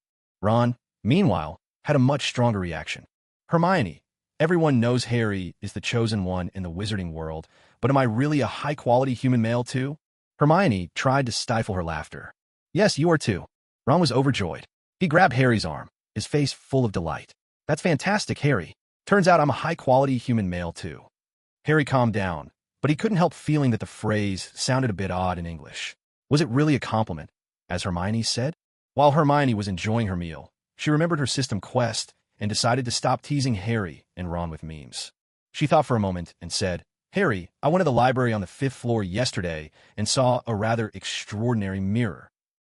Ron, meanwhile, had a much stronger reaction. "Hermione, everyone knows Harry is the chosen one in the wizarding world, but am I really a high-quality human male too?" Hermione tried to stifle her laughter. "Yes, you are too." Ron was overjoyed. He grabbed Harry's arm, his face full of delight. "That's fantastic, Harry. Turns out I'm a high-quality human male too." Harry calmed down, but he couldn't help feeling that the phrase sounded a bit odd in English. Was it really a compliment, as Hermione said? While Hermione was enjoying her meal, she remembered her system quest and decided to stop teasing Harry and Ron with memes. She thought for a moment and said, "Harry, I went to the library on the 5th floor yesterday and saw a rather extraordinary mirror."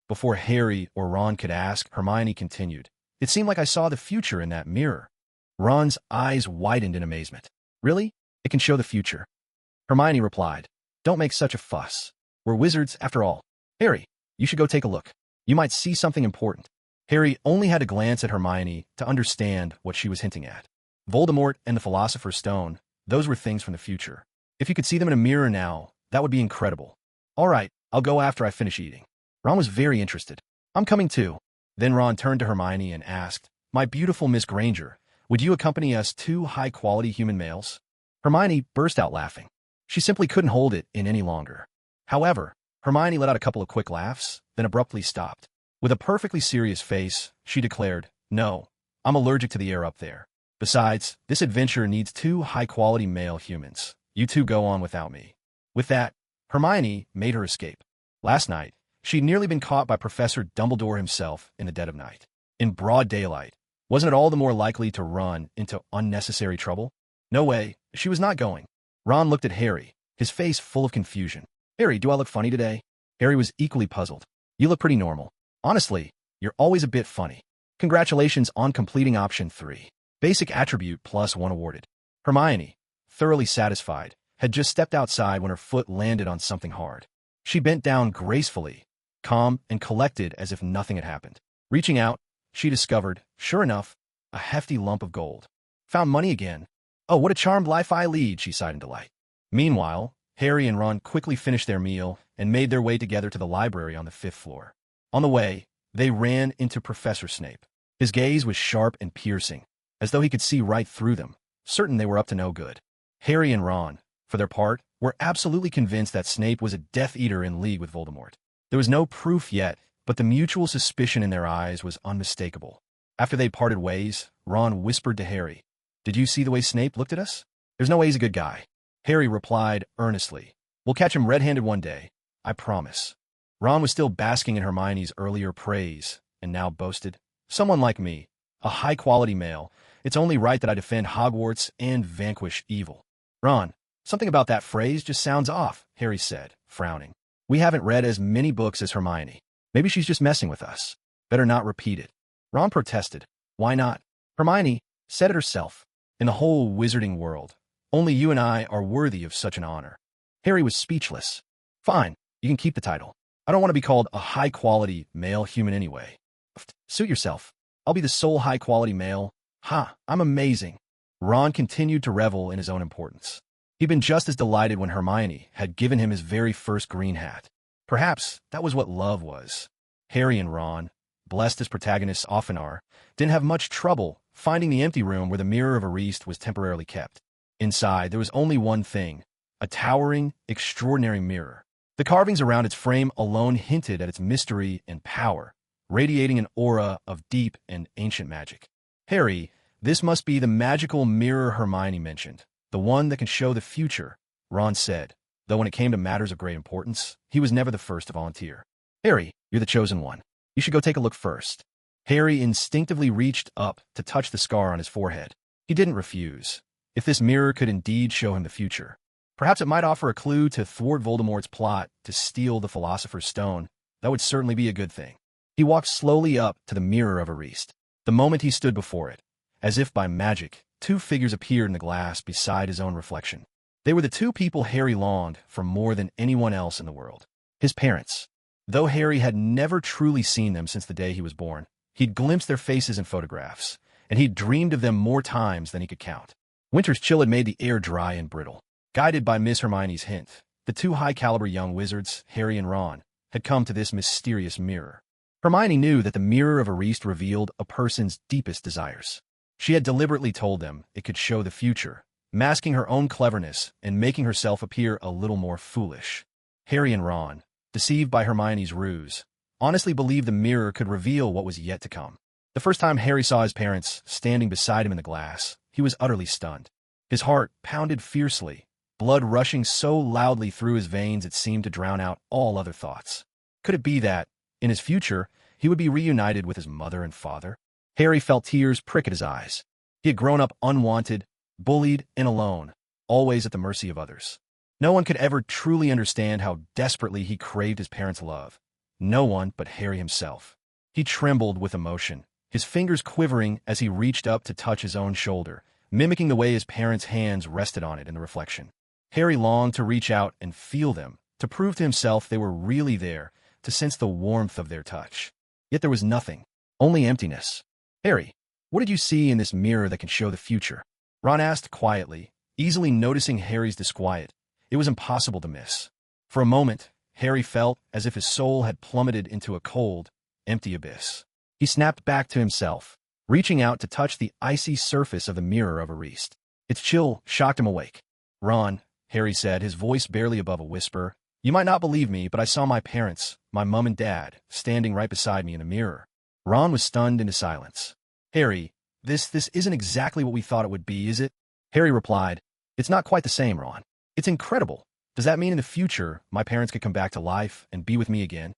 Before Harry or Ron could ask, Hermione continued, "It seemed like I saw the future in that mirror." Ron's eyes widened in amazement. "Really? It can show the future?" Hermione replied, "Don't make such a fuss. We're wizards after all. Harry, you should go take a look. You might see something important." Harry only had to glance at Hermione to understand what she was hinting at. Voldemort and the Philosopher's Stone, those were things from the future. If you could see them in a mirror now, that would be incredible. "All right, I'll go after I finish eating." Ron was very interested. "I'm coming too." Then Ron turned to Hermione and asked, "My beautiful Miss Granger, would you accompany us 2 high-quality human males?" Hermione burst out laughing. She simply couldn't hold it in any longer. However, Hermione let out a couple of quick laughs, then abruptly stopped. With a perfectly serious face, she declared, "No, I'm allergic to the air up there. Besides, this adventure needs 2 high-quality male humans. You 2 go on without me." With that, Hermione made her escape. Last night, she'd nearly been caught by Professor Dumbledore himself in the dead of night. In broad daylight, wasn't it all the more likely to run into unnecessary trouble? No way, she was not going. Ron looked at Harry, his face full of confusion. "Harry, do I look funny today?" Harry was equally puzzled. You look pretty normal. Honestly, you're always a bit funny. Congratulations on completing option 3. Basic attribute +1 awarded. Hermione, thoroughly satisfied, had just stepped outside when her foot landed on something hard. She bent down gracefully, calm and collected as if nothing had happened. Reaching out, she discovered, sure enough, a hefty lump of gold. Found money again. Oh, what a charmed life I lead, she sighed in delight. Meanwhile, Harry and Ron quickly finished their meal and made their way together to the library on the 5th floor. On the way, they ran into Professor Snape. His gaze was sharp and piercing, as though he could see right through them, certain they were up to no good. Harry and Ron, for their part, were absolutely convinced that Snape was a Death Eater in league with Voldemort. There was no proof yet, but the mutual suspicion in their eyes was unmistakable. After they parted ways, Ron whispered to Harry, "Did you see the way Snape looked at us? There's no way he's a good guy." Harry replied earnestly, "We'll catch him red-handed one day, I promise." Ron was still basking in Hermione's earlier praise, and now boasted, "Someone like me, a high-quality male, it's only right that I defend Hogwarts and vanquish evil." "Ron, something about that phrase just sounds off," Harry said, frowning. "We haven't read as many books as Hermione. Maybe she's just messing with us. Better not repeat it." Ron protested. "Why not? Hermione said it herself. In the whole wizarding world, only you and I are worthy of such an honor." Harry was speechless. "Fine, you can keep the title. I don't want to be called a high-quality male human anyway. Suit yourself. I'll be the sole high-quality male. Ha, I'm amazing." Ron continued to revel in his own importance. He'd been just as delighted when Hermione had given him his very first green hat. Perhaps that was what love was. Harry and Ron, blessed as protagonists often are, didn't have much trouble finding the empty room where the Mirror of Erised was temporarily kept. Inside, there was only one thing, a towering, extraordinary mirror. The carvings around its frame alone hinted at its mystery and power, radiating an aura of deep and ancient magic. "Harry, this must be the magical mirror Hermione mentioned, the one that can show the future," Ron said, though when it came to matters of great importance, he was never the first to volunteer. "Harry, you're the chosen one. You should go take a look first." Harry instinctively reached up to touch the scar on his forehead. He didn't refuse. If this mirror could indeed show him the future, perhaps it might offer a clue to thwart Voldemort's plot to steal the Philosopher's Stone. That would certainly be a good thing. He walked slowly up to the Mirror of Erised. The moment he stood before it, as if by magic, two figures appeared in the glass beside his own reflection. They were the two people Harry longed for more than anyone else in the world. His parents. Though Harry had never truly seen them since the day he was born, he'd glimpsed their faces in photographs, and he'd dreamed of them more times than he could count. Winter's chill had made the air dry and brittle. Guided by Miss Hermione's hint, the two high-caliber young wizards, Harry and Ron, had come to this mysterious mirror. Hermione knew that the Mirror of Erised revealed a person's deepest desires. She had deliberately told them it could show the future, masking her own cleverness and making herself appear a little more foolish. Harry and Ron, deceived by Hermione's ruse, honestly believed the mirror could reveal what was yet to come. The first time Harry saw his parents standing beside him in the glass, he was utterly stunned. His heart pounded fiercely, blood rushing so loudly through his veins it seemed to drown out all other thoughts. Could it be that, in his future, he would be reunited with his mother and father? Harry felt tears prick at his eyes. He had grown up unwanted, bullied, and alone, always at the mercy of others. No one could ever truly understand how desperately he craved his parents' love. No one but Harry himself. He trembled with emotion, his fingers quivering as he reached up to touch his own shoulder, mimicking the way his parents' hands rested on it in the reflection. Harry longed to reach out and feel them, to prove to himself they were really there, to sense the warmth of their touch. Yet there was nothing, only emptiness. "Harry, what did you see in this mirror that can show the future?" Ron asked quietly, easily noticing Harry's disquiet. It was impossible to miss. For a moment, Harry felt as if his soul had plummeted into a cold, empty abyss. He snapped back to himself, reaching out to touch the icy surface of the Mirror of Erised. Its chill shocked him awake. "Ron," Harry said, his voice barely above a whisper, "you might not believe me, but I saw my parents, my mom and dad, standing right beside me in the mirror." Ron was stunned into silence. "Harry, this isn't exactly what we thought it would be, is it?" Harry replied, "It's not quite the same, Ron. It's incredible. Does that mean in the future, my parents could come back to life and be with me again?"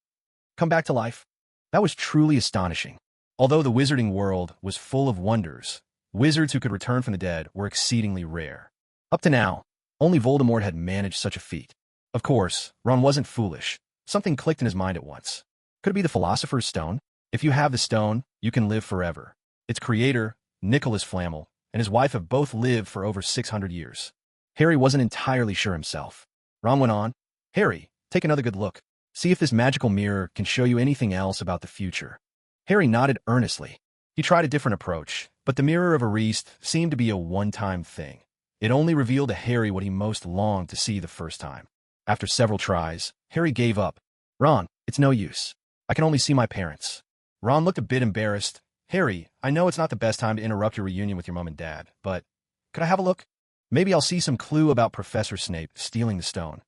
Come back to life? That was truly astonishing. Although the wizarding world was full of wonders, wizards who could return from the dead were exceedingly rare. Up to now, only Voldemort had managed such a feat. Of course, Ron wasn't foolish. Something clicked in his mind at once. Could it be the Philosopher's Stone? If you have the stone, you can live forever. Its creator, Nicholas Flamel, and his wife have both lived for over 600 years. Harry wasn't entirely sure himself. Ron went on, Harry, take another good look. See if this magical mirror can show you anything else about the future. Harry nodded earnestly. He tried a different approach, but the mirror of Ariste seemed to be a one-time thing. It only revealed to Harry what he most longed to see the first time. After several tries, Harry gave up. Ron, it's no use. I can only see my parents. Ron looked a bit embarrassed. Harry, I know it's not the best time to interrupt your reunion with your mom and dad, but could I have a look? Maybe I'll see some clue about Professor Snape stealing the stone.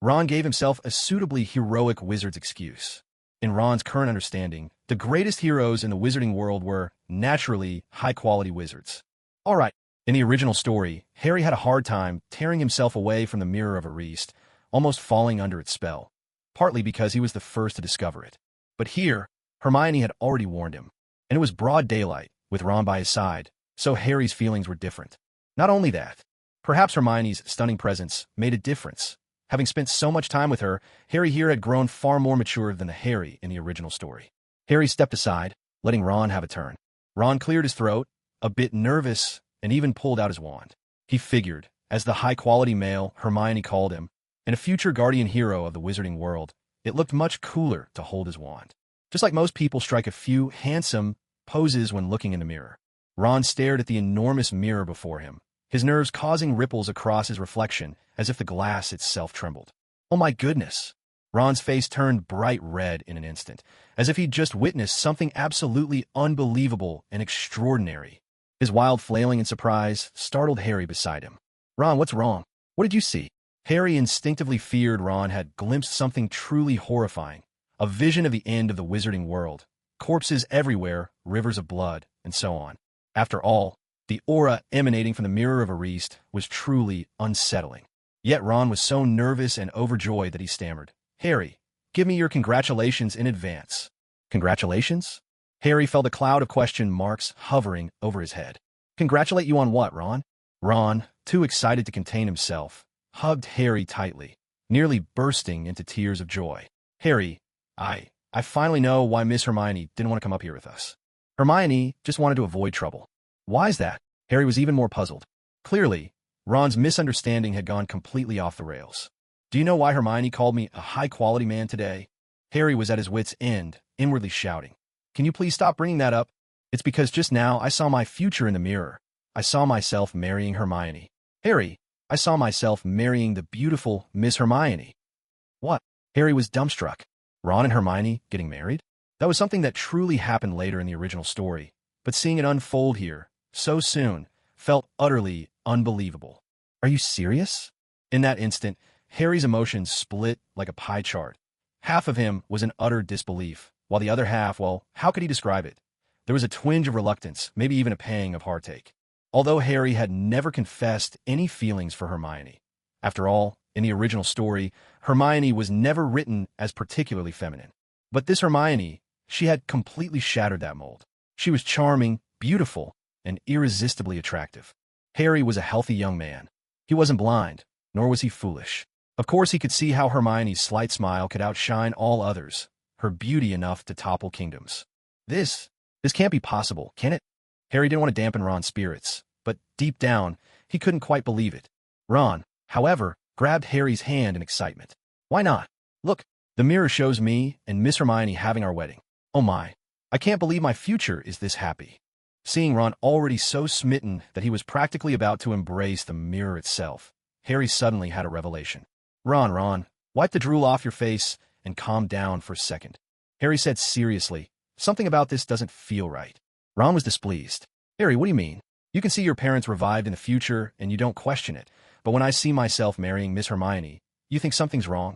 Ron gave himself a suitably heroic wizard's excuse. In Ron's current understanding, the greatest heroes in the wizarding world were, naturally, high-quality wizards. All right, in the original story, Harry had a hard time tearing himself away from the Mirror of Ariste, almost falling under its spell, partly because he was the first to discover it. But here, Hermione had already warned him, and it was broad daylight, with Ron by his side, so Harry's feelings were different. Not only that, perhaps Hermione's stunning presence made a difference. Having spent so much time with her, Harry here had grown far more mature than the Harry in the original story. Harry stepped aside, letting Ron have a turn. Ron cleared his throat, a bit nervous, and even pulled out his wand. He figured, as the high-quality male Hermione called him, and a future guardian hero of the wizarding world, it looked much cooler to hold his wand. Just like most people strike a few handsome poses when looking in the mirror. Ron stared at the enormous mirror before him, his nerves causing ripples across his reflection as if the glass itself trembled. Oh my goodness! Ron's face turned bright red in an instant, as if he'd just witnessed something absolutely unbelievable and extraordinary. His wild flailing in surprise startled Harry beside him. Ron, what's wrong? What did you see? Harry instinctively feared Ron had glimpsed something truly horrifying, a vision of the end of the wizarding world, corpses everywhere, rivers of blood, and so on. After all, the aura emanating from the Mirror of Ariste was truly unsettling. Yet Ron was so nervous and overjoyed that he stammered, Harry, give me your congratulations in advance. Congratulations? Harry felt a cloud of question marks hovering over his head. Congratulate you on what, Ron? Ron, too excited to contain himself, hugged Harry tightly, nearly bursting into tears of joy. Harry, I finally know why Miss Hermione didn't want to come up here with us. Hermione just wanted to avoid trouble. Why's that? Harry was even more puzzled. Clearly, Ron's misunderstanding had gone completely off the rails. Do you know why Hermione called me a high-quality man today? Harry was at his wit's end, inwardly shouting. Can you please stop bringing that up? It's because just now I saw my future in the mirror. I saw myself marrying Hermione. Harry, I saw myself marrying the beautiful Miss Hermione. What? Harry was dumbstruck. Ron and Hermione getting married? That was something that truly happened later in the original story, but seeing it unfold here, so soon, felt utterly unbelievable. Are you serious? In that instant, Harry's emotions split like a pie chart. Half of him was in utter disbelief, while the other half, well, how could he describe it? There was a twinge of reluctance, maybe even a pang of heartache. Although Harry had never confessed any feelings for Hermione. After all, in the original story, Hermione was never written as particularly feminine. But this Hermione, she had completely shattered that mold. She was charming, beautiful, and irresistibly attractive. Harry was a healthy young man. He wasn't blind, nor was he foolish. Of course, he could see how Hermione's slight smile could outshine all others, her beauty enough to topple kingdoms. This can't be possible, can it? Harry didn't want to dampen Ron's spirits, but deep down, he couldn't quite believe it. Ron, however, grabbed Harry's hand in excitement. Why not? Look, the mirror shows me and Miss Hermione having our wedding. Oh my, I can't believe my future is this happy. Seeing Ron already so smitten that he was practically about to embrace the mirror itself, Harry suddenly had a revelation. Ron, wipe the drool off your face and calm down for a second. Harry said seriously, something about this doesn't feel right. Ron was displeased. Harry, what do you mean? You can see your parents revived in the future and you don't question it, but when I see myself marrying Miss Hermione, you think something's wrong?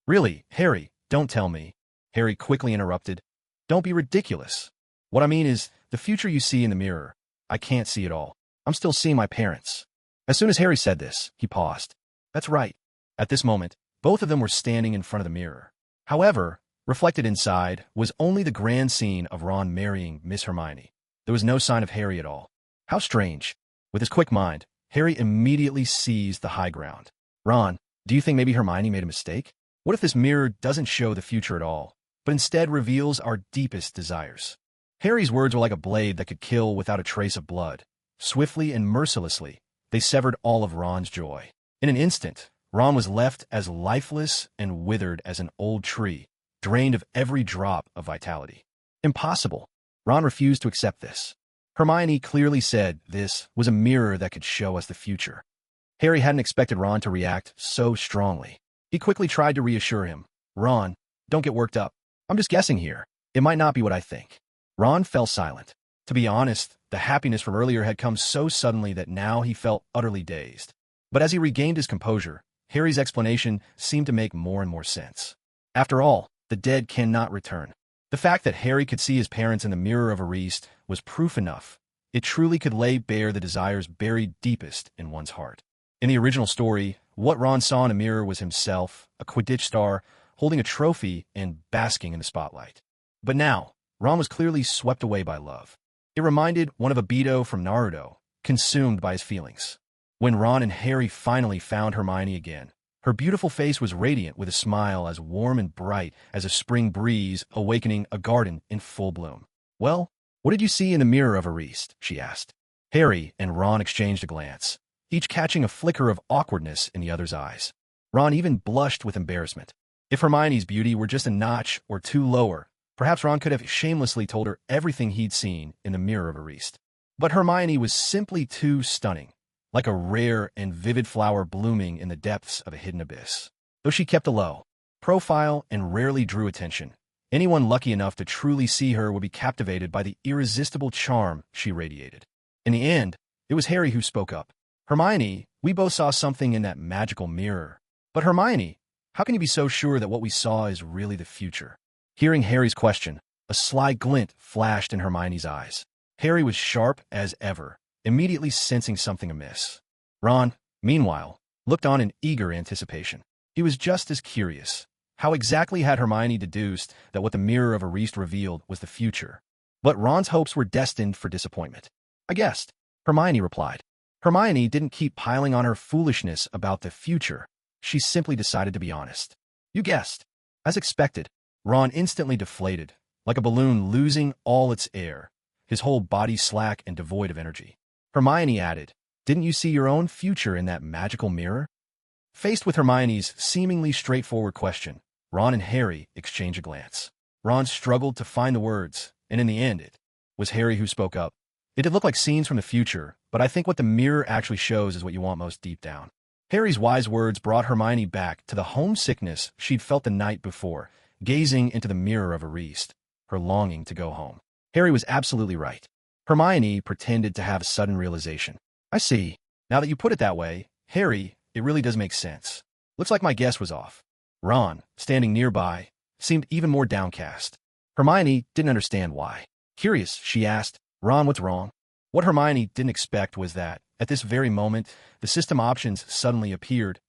Really, Harry, don't tell me. Harry quickly interrupted. Don't be ridiculous. What I mean is, the future you see in the mirror, I can't see it all. I'm still seeing my parents. As soon as Harry said this, he paused. That's right. At this moment, both of them were standing in front of the mirror. However, reflected inside was only the grand scene of Ron marrying Miss Hermione. There was no sign of Harry at all. How strange. With his quick mind, Harry immediately seized the high ground. Ron, do you think maybe Hermione made a mistake? What if this mirror doesn't show the future at all, but instead reveals our deepest desires? Harry's words were like a blade that could kill without a trace of blood. Swiftly and mercilessly, they severed all of Ron's joy. In an instant, Ron was left as lifeless and withered as an old tree, drained of every drop of vitality. Impossible. Ron refused to accept this. Hermione clearly said this was a mirror that could show us the future. Harry hadn't expected Ron to react so strongly. He quickly tried to reassure him. Ron, don't get worked up. I'm just guessing here. It might not be what I think. Ron fell silent. To be honest, the happiness from earlier had come so suddenly that now he felt utterly dazed. But as he regained his composure, Harry's explanation seemed to make more and more sense. After all, the dead cannot return. The fact that Harry could see his parents in the mirror of Ariste was proof enough. It truly could lay bare the desires buried deepest in one's heart. In the original story, what Ron saw in a mirror was himself, a Quidditch star, holding a trophy and basking in the spotlight. But now, Ron was clearly swept away by love. It reminded one of Obito from Naruto, consumed by his feelings. When Ron and Harry finally found Hermione again, her beautiful face was radiant with a smile as warm and bright as a spring breeze awakening a garden in full bloom. Well, what did you see in the mirror of Ariste? She asked. Harry and Ron exchanged a glance, each catching a flicker of awkwardness in the other's eyes. Ron even blushed with embarrassment. If Hermione's beauty were just a notch or two lower, perhaps Ron could have shamelessly told her everything he'd seen in the mirror of Ariste. But Hermione was simply too stunning, like a rare and vivid flower blooming in the depths of a hidden abyss. Though she kept a low profile and rarely drew attention, anyone lucky enough to truly see her would be captivated by the irresistible charm she radiated. In the end, it was Harry who spoke up. Hermione, we both saw something in that magical mirror. But Hermione, how can you be so sure that what we saw is really the future? Hearing Harry's question, a sly glint flashed in Hermione's eyes. Harry was sharp as ever, immediately sensing something amiss. Ron, meanwhile, looked on in eager anticipation. He was just as curious. How exactly had Hermione deduced that what the mirror of Ariste revealed was the future? But Ron's hopes were destined for disappointment. I guessed, Hermione replied. Hermione didn't keep piling on her foolishness about the future. She simply decided to be honest. You guessed. As expected, Ron instantly deflated, like a balloon losing all its air, his whole body slack and devoid of energy. Hermione added, didn't you see your own future in that magical mirror? Faced with Hermione's seemingly straightforward question, Ron and Harry exchanged a glance. Ron struggled to find the words, and in the end it was Harry who spoke up. It did look like scenes from the future, but I think what the mirror actually shows is what you want most deep down. Harry's wise words brought Hermione back to the homesickness she'd felt the night before, gazing into the mirror of Ariste, her longing to go home. Harry was absolutely right. Hermione pretended to have a sudden realization. I see. Now that you put it that way, Harry, it really does make sense. Looks like my guess was off. Ron, standing nearby, seemed even more downcast. Hermione didn't understand why. Curious, she asked, Ron, what's wrong? What Hermione didn't expect was that, at this very moment, the system options suddenly appeared.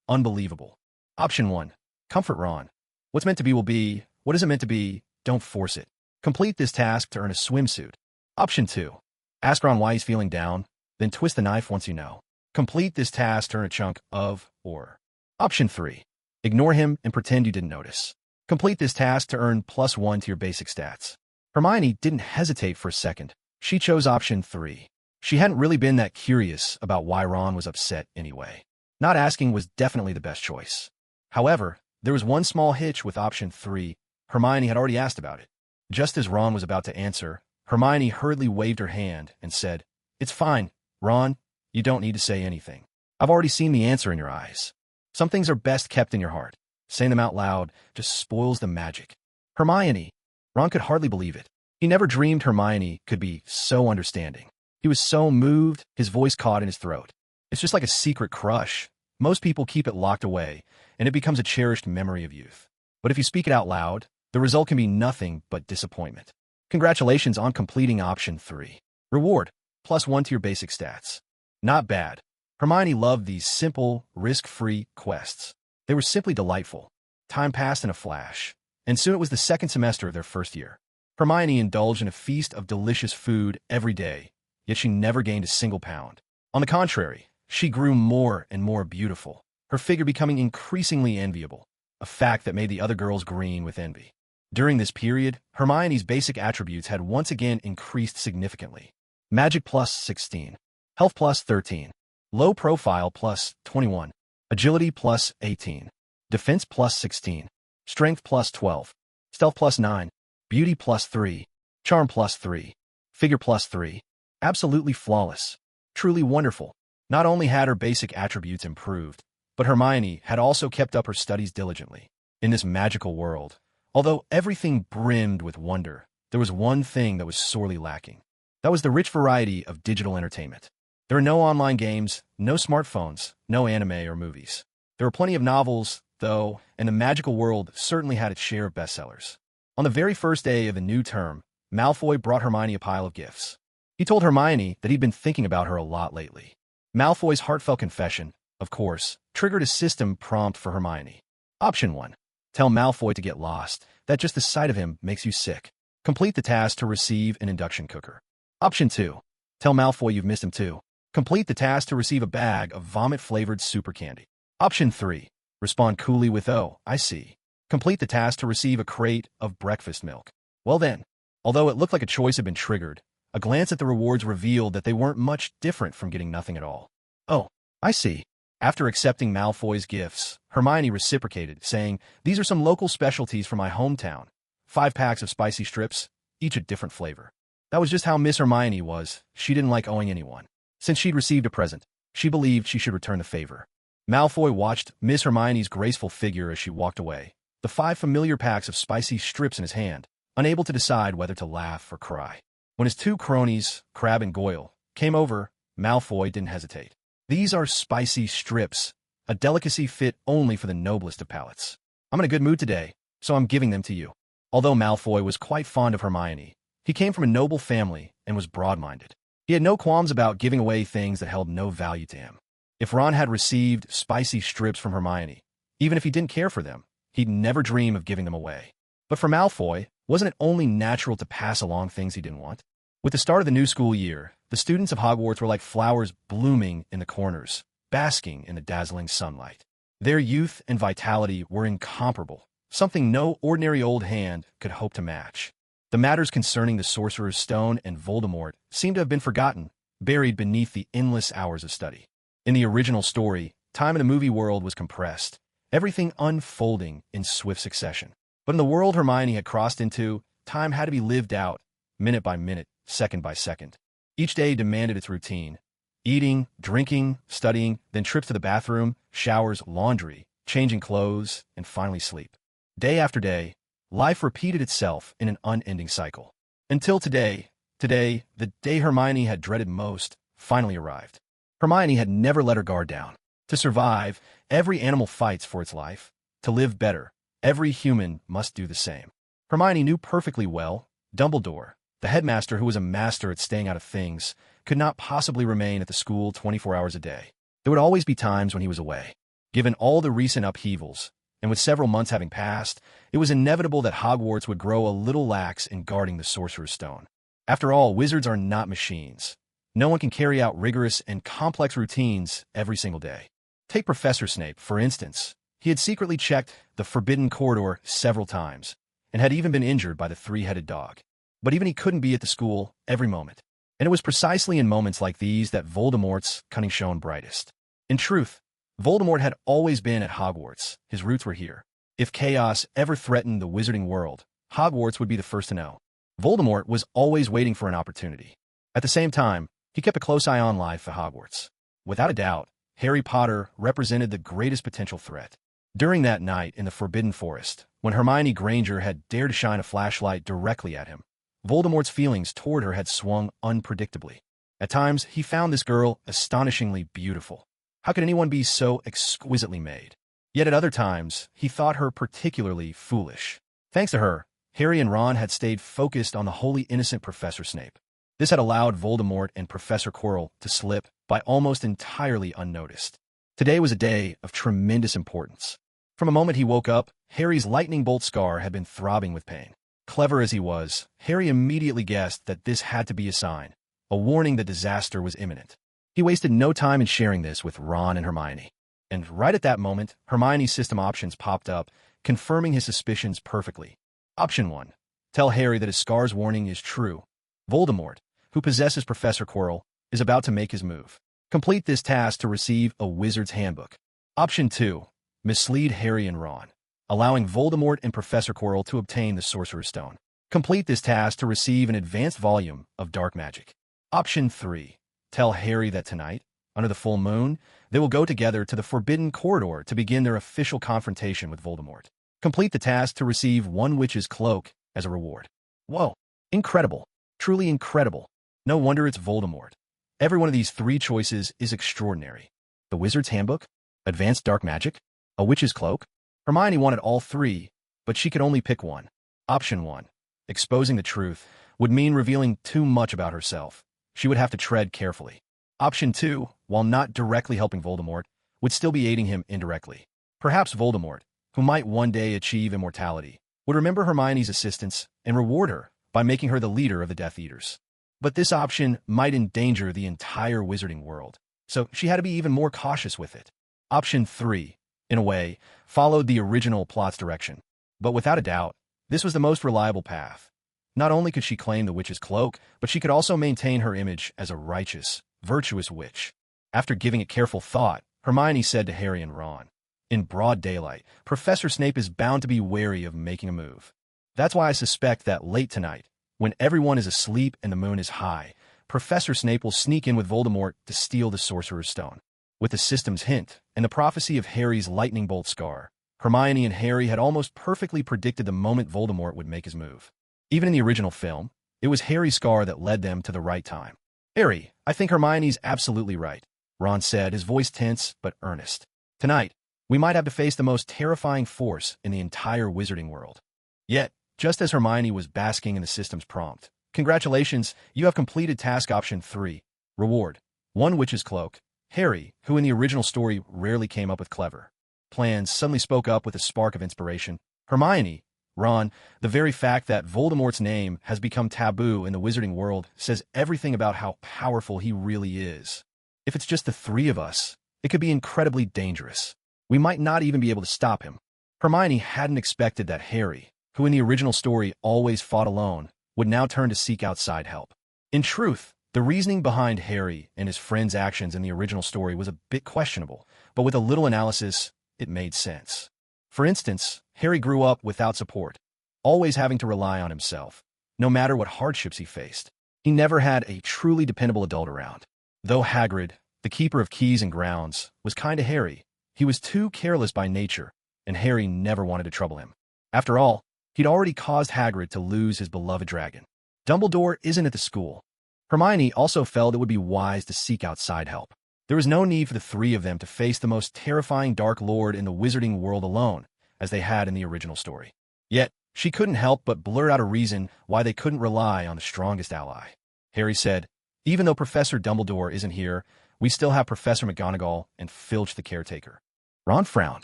Unbelievable. Option 1. Comfort Ron. What's meant to be will be. What isn't meant to be, don't force it. Complete this task to earn a swimsuit. Option 2. Ask Ron why he's feeling down, then twist the knife once you know. Complete this task to earn a chunk of or. Option 3. Ignore him and pretend you didn't notice. Complete this task to earn +1 to your basic stats. Hermione didn't hesitate for a second. She chose option 3. She hadn't really been that curious about why Ron was upset anyway. Not asking was definitely the best choice. However, there was one small hitch with option 3. Hermione had already asked about it. Just as Ron was about to answer, Hermione hurriedly waved her hand and said, It's fine, Ron. You don't need to say anything. I've already seen the answer in your eyes. Some things are best kept in your heart. Saying them out loud just spoils the magic. Hermione. Ron could hardly believe it. He never dreamed Hermione could be so understanding. He was so moved, his voice caught in his throat. It's just like a secret crush. Most people keep it locked away, and it becomes a cherished memory of youth. But if you speak it out loud, the result can be nothing but disappointment. Congratulations on completing option 3. Reward, +1 to your basic stats. Not bad. Hermione loved these simple, risk-free quests. They were simply delightful. Time passed in a flash, and soon it was the second semester of their first year. Hermione indulged in a feast of delicious food every day, yet she never gained a single pound. On the contrary, she grew more and more beautiful, her figure becoming increasingly enviable. a fact that made the other girls green with envy. During this period, Hermione's basic attributes had once again increased significantly. Magic plus 16, Health plus 13, Low Profile plus 21, Agility plus 18, Defense plus 16, Strength plus 12, Stealth plus 9, Beauty plus 3, Charm plus 3, Figure plus 3. Absolutely flawless. Truly wonderful. Not only had her basic attributes improved, but Hermione had also kept up her studies diligently. In this magical world, although everything brimmed with wonder, there was one thing that was sorely lacking. That was the rich variety of digital entertainment. There are no online games, no smartphones, no anime or movies. There were plenty of novels, though, and the magical world certainly had its share of bestsellers. On the very first day of the new term, Malfoy brought Hermione a pile of gifts. He told Hermione that he'd been thinking about her a lot lately. Malfoy's heartfelt confession, of course, triggered a system prompt for Hermione. Option 1. Tell Malfoy to get lost, that just the sight of him makes you sick. Complete the task to receive an induction cooker. Option 2. Tell Malfoy you've missed him too. Complete the task to receive a bag of vomit-flavored super candy. Option 3. Respond coolly with, "Oh, I see." Complete the task to receive a crate of breakfast milk. Well then, although it looked like a choice had been triggered, a glance at the rewards revealed that they weren't much different from getting nothing at all. "Oh, I see." After accepting Malfoy's gifts, Hermione reciprocated, saying, "These are some local specialties from my hometown. 5 packs of spicy strips, each a different flavor." That was just how Miss Hermione was. She didn't like owing anyone. Since she'd received a present, she believed she should return the favor. Malfoy watched Miss Hermione's graceful figure as she walked away, the 5 familiar packs of spicy strips in his hand, unable to decide whether to laugh or cry. When his 2 cronies, Crabbe and Goyle, came over, Malfoy didn't hesitate. "These are spicy strips, a delicacy fit only for the noblest of palates. I'm in a good mood today, so I'm giving them to you." Although Malfoy was quite fond of Hermione, he came from a noble family and was broad-minded. He had no qualms about giving away things that held no value to him. If Ron had received spicy strips from Hermione, even if he didn't care for them, he'd never dream of giving them away. But for Malfoy, wasn't it only natural to pass along things he didn't want? With the start of the new school year, the students of Hogwarts were like flowers blooming in the corners, basking in the dazzling sunlight. Their youth and vitality were incomparable, something no ordinary old hand could hope to match. The matters concerning the Sorcerer's Stone and Voldemort seemed to have been forgotten, buried beneath the endless hours of study. In the original story, time in the movie world was compressed, everything unfolding in swift succession. But in the world Hermione had crossed into, time had to be lived out, minute by minute, second by second. Each day demanded its routine. Eating, drinking, studying, then trips to the bathroom, showers, laundry, changing clothes, and finally sleep. Day after day, life repeated itself in an unending cycle. Until today, the day Hermione had dreaded most, finally arrived. Hermione had never let her guard down. To survive, every animal fights for its life. To live better, every human must do the same. Hermione knew perfectly well, Dumbledore, the headmaster who was a master at staying out of things, could not possibly remain at the school 24 hours a day. There would always be times when he was away. Given all the recent upheavals, and with several months having passed, it was inevitable that Hogwarts would grow a little lax in guarding the Sorcerer's Stone. After all, wizards are not machines. No one can carry out rigorous and complex routines every single day. Take Professor Snape, for instance. He had secretly checked the Forbidden Corridor several times, and had even been injured by the 3-headed dog. But even he couldn't be at the school every moment. And it was precisely in moments like these that Voldemort's cunning shone brightest. In truth, Voldemort had always been at Hogwarts. His roots were here. If chaos ever threatened the wizarding world, Hogwarts would be the first to know. Voldemort was always waiting for an opportunity. At the same time, he kept a close eye on life at Hogwarts. Without a doubt, Harry Potter represented the greatest potential threat. During that night in the Forbidden Forest, when Hermione Granger had dared to shine a flashlight directly at him, Voldemort's feelings toward her had swung unpredictably. At times, he found this girl astonishingly beautiful. How could anyone be so exquisitely made? Yet at other times, he thought her particularly foolish. Thanks to her, Harry and Ron had stayed focused on the wholly innocent Professor Snape. This had allowed Voldemort and Professor Quirrell to slip by almost entirely unnoticed. Today was a day of tremendous importance. From the moment he woke up, Harry's lightning bolt scar had been throbbing with pain. Clever as he was, Harry immediately guessed that this had to be a sign, a warning that disaster was imminent. He wasted no time in sharing this with Ron and Hermione. And right at that moment, Hermione's system options popped up, confirming his suspicions perfectly. Option 1. Tell Harry that his scar's warning is true. Voldemort, who possesses Professor Quirrell, is about to make his move. Complete this task to receive a wizard's handbook. Option 2. Mislead Harry and Ron, allowing Voldemort and Professor Quirrell to obtain the Sorcerer's Stone. Complete this task to receive an advanced volume of dark magic. Option 3. Tell Harry that tonight, under the full moon, they will go together to the Forbidden Corridor to begin their official confrontation with Voldemort. Complete the task to receive one witch's cloak as a reward. Whoa! Incredible. Truly incredible. No wonder it's Voldemort. Every one of these 3 choices is extraordinary. The Wizard's Handbook? Advanced Dark Magic? A Witch's Cloak? Hermione wanted all 3, but she could only pick one. Option 1. Exposing the truth would mean revealing too much about herself. She would have to tread carefully. Option 2, while not directly helping Voldemort, would still be aiding him indirectly. Perhaps Voldemort, who might one day achieve immortality, would remember Hermione's assistance and reward her by making her the leader of the Death Eaters. But this option might endanger the entire wizarding world, so she had to be even more cautious with it. Option 3, in a way, followed the original plot's direction. But without a doubt, this was the most reliable path. Not only could she claim the witch's cloak, but she could also maintain her image as a righteous, virtuous witch. After giving it careful thought, Hermione said to Harry and Ron, "In broad daylight, Professor Snape is bound to be wary of making a move. That's why I suspect that late tonight, when everyone is asleep and the moon is high, Professor Snape will sneak in with Voldemort to steal the Sorcerer's Stone." With the system's hint and the prophecy of Harry's lightning bolt scar, Hermione and Harry had almost perfectly predicted the moment Voldemort would make his move. Even in the original film, it was Harry's scar that led them to the right time. "Harry, I think Hermione's absolutely right," Ron said, his voice tense but earnest. "Tonight, we might have to face the most terrifying force in the entire wizarding world." Yet, just as Hermione was basking in the system's prompt, "Congratulations, you have completed task option 3. Reward: one witch's cloak." Harry, who in the original story rarely came up with clever plans, suddenly spoke up with a spark of inspiration. "Hermione, Ron, the very fact that Voldemort's name has become taboo in the wizarding world says everything about how powerful he really is. If it's just the 3 of us, it could be incredibly dangerous. We might not even be able to stop him." Hermione hadn't expected that Harry, who in the original story always fought alone, would now turn to seek outside help. In truth, the reasoning behind Harry and his friends' actions in the original story was a bit questionable, but with a little analysis, it made sense. For instance, Harry grew up without support, always having to rely on himself, no matter what hardships he faced. He never had a truly dependable adult around. Though Hagrid, the keeper of keys and grounds, was kind to Harry, he was too careless by nature, and Harry never wanted to trouble him. After all, he'd already caused Hagrid to lose his beloved dragon. Dumbledore isn't at the school. Hermione also felt it would be wise to seek outside help. There was no need for the 3 of them to face the most terrifying Dark Lord in the wizarding world alone, as they had in the original story. Yet, she couldn't help but blurt out a reason why they couldn't rely on the strongest ally. Harry said, "Even though Professor Dumbledore isn't here, we still have Professor McGonagall and Filch the caretaker." Ron frowned.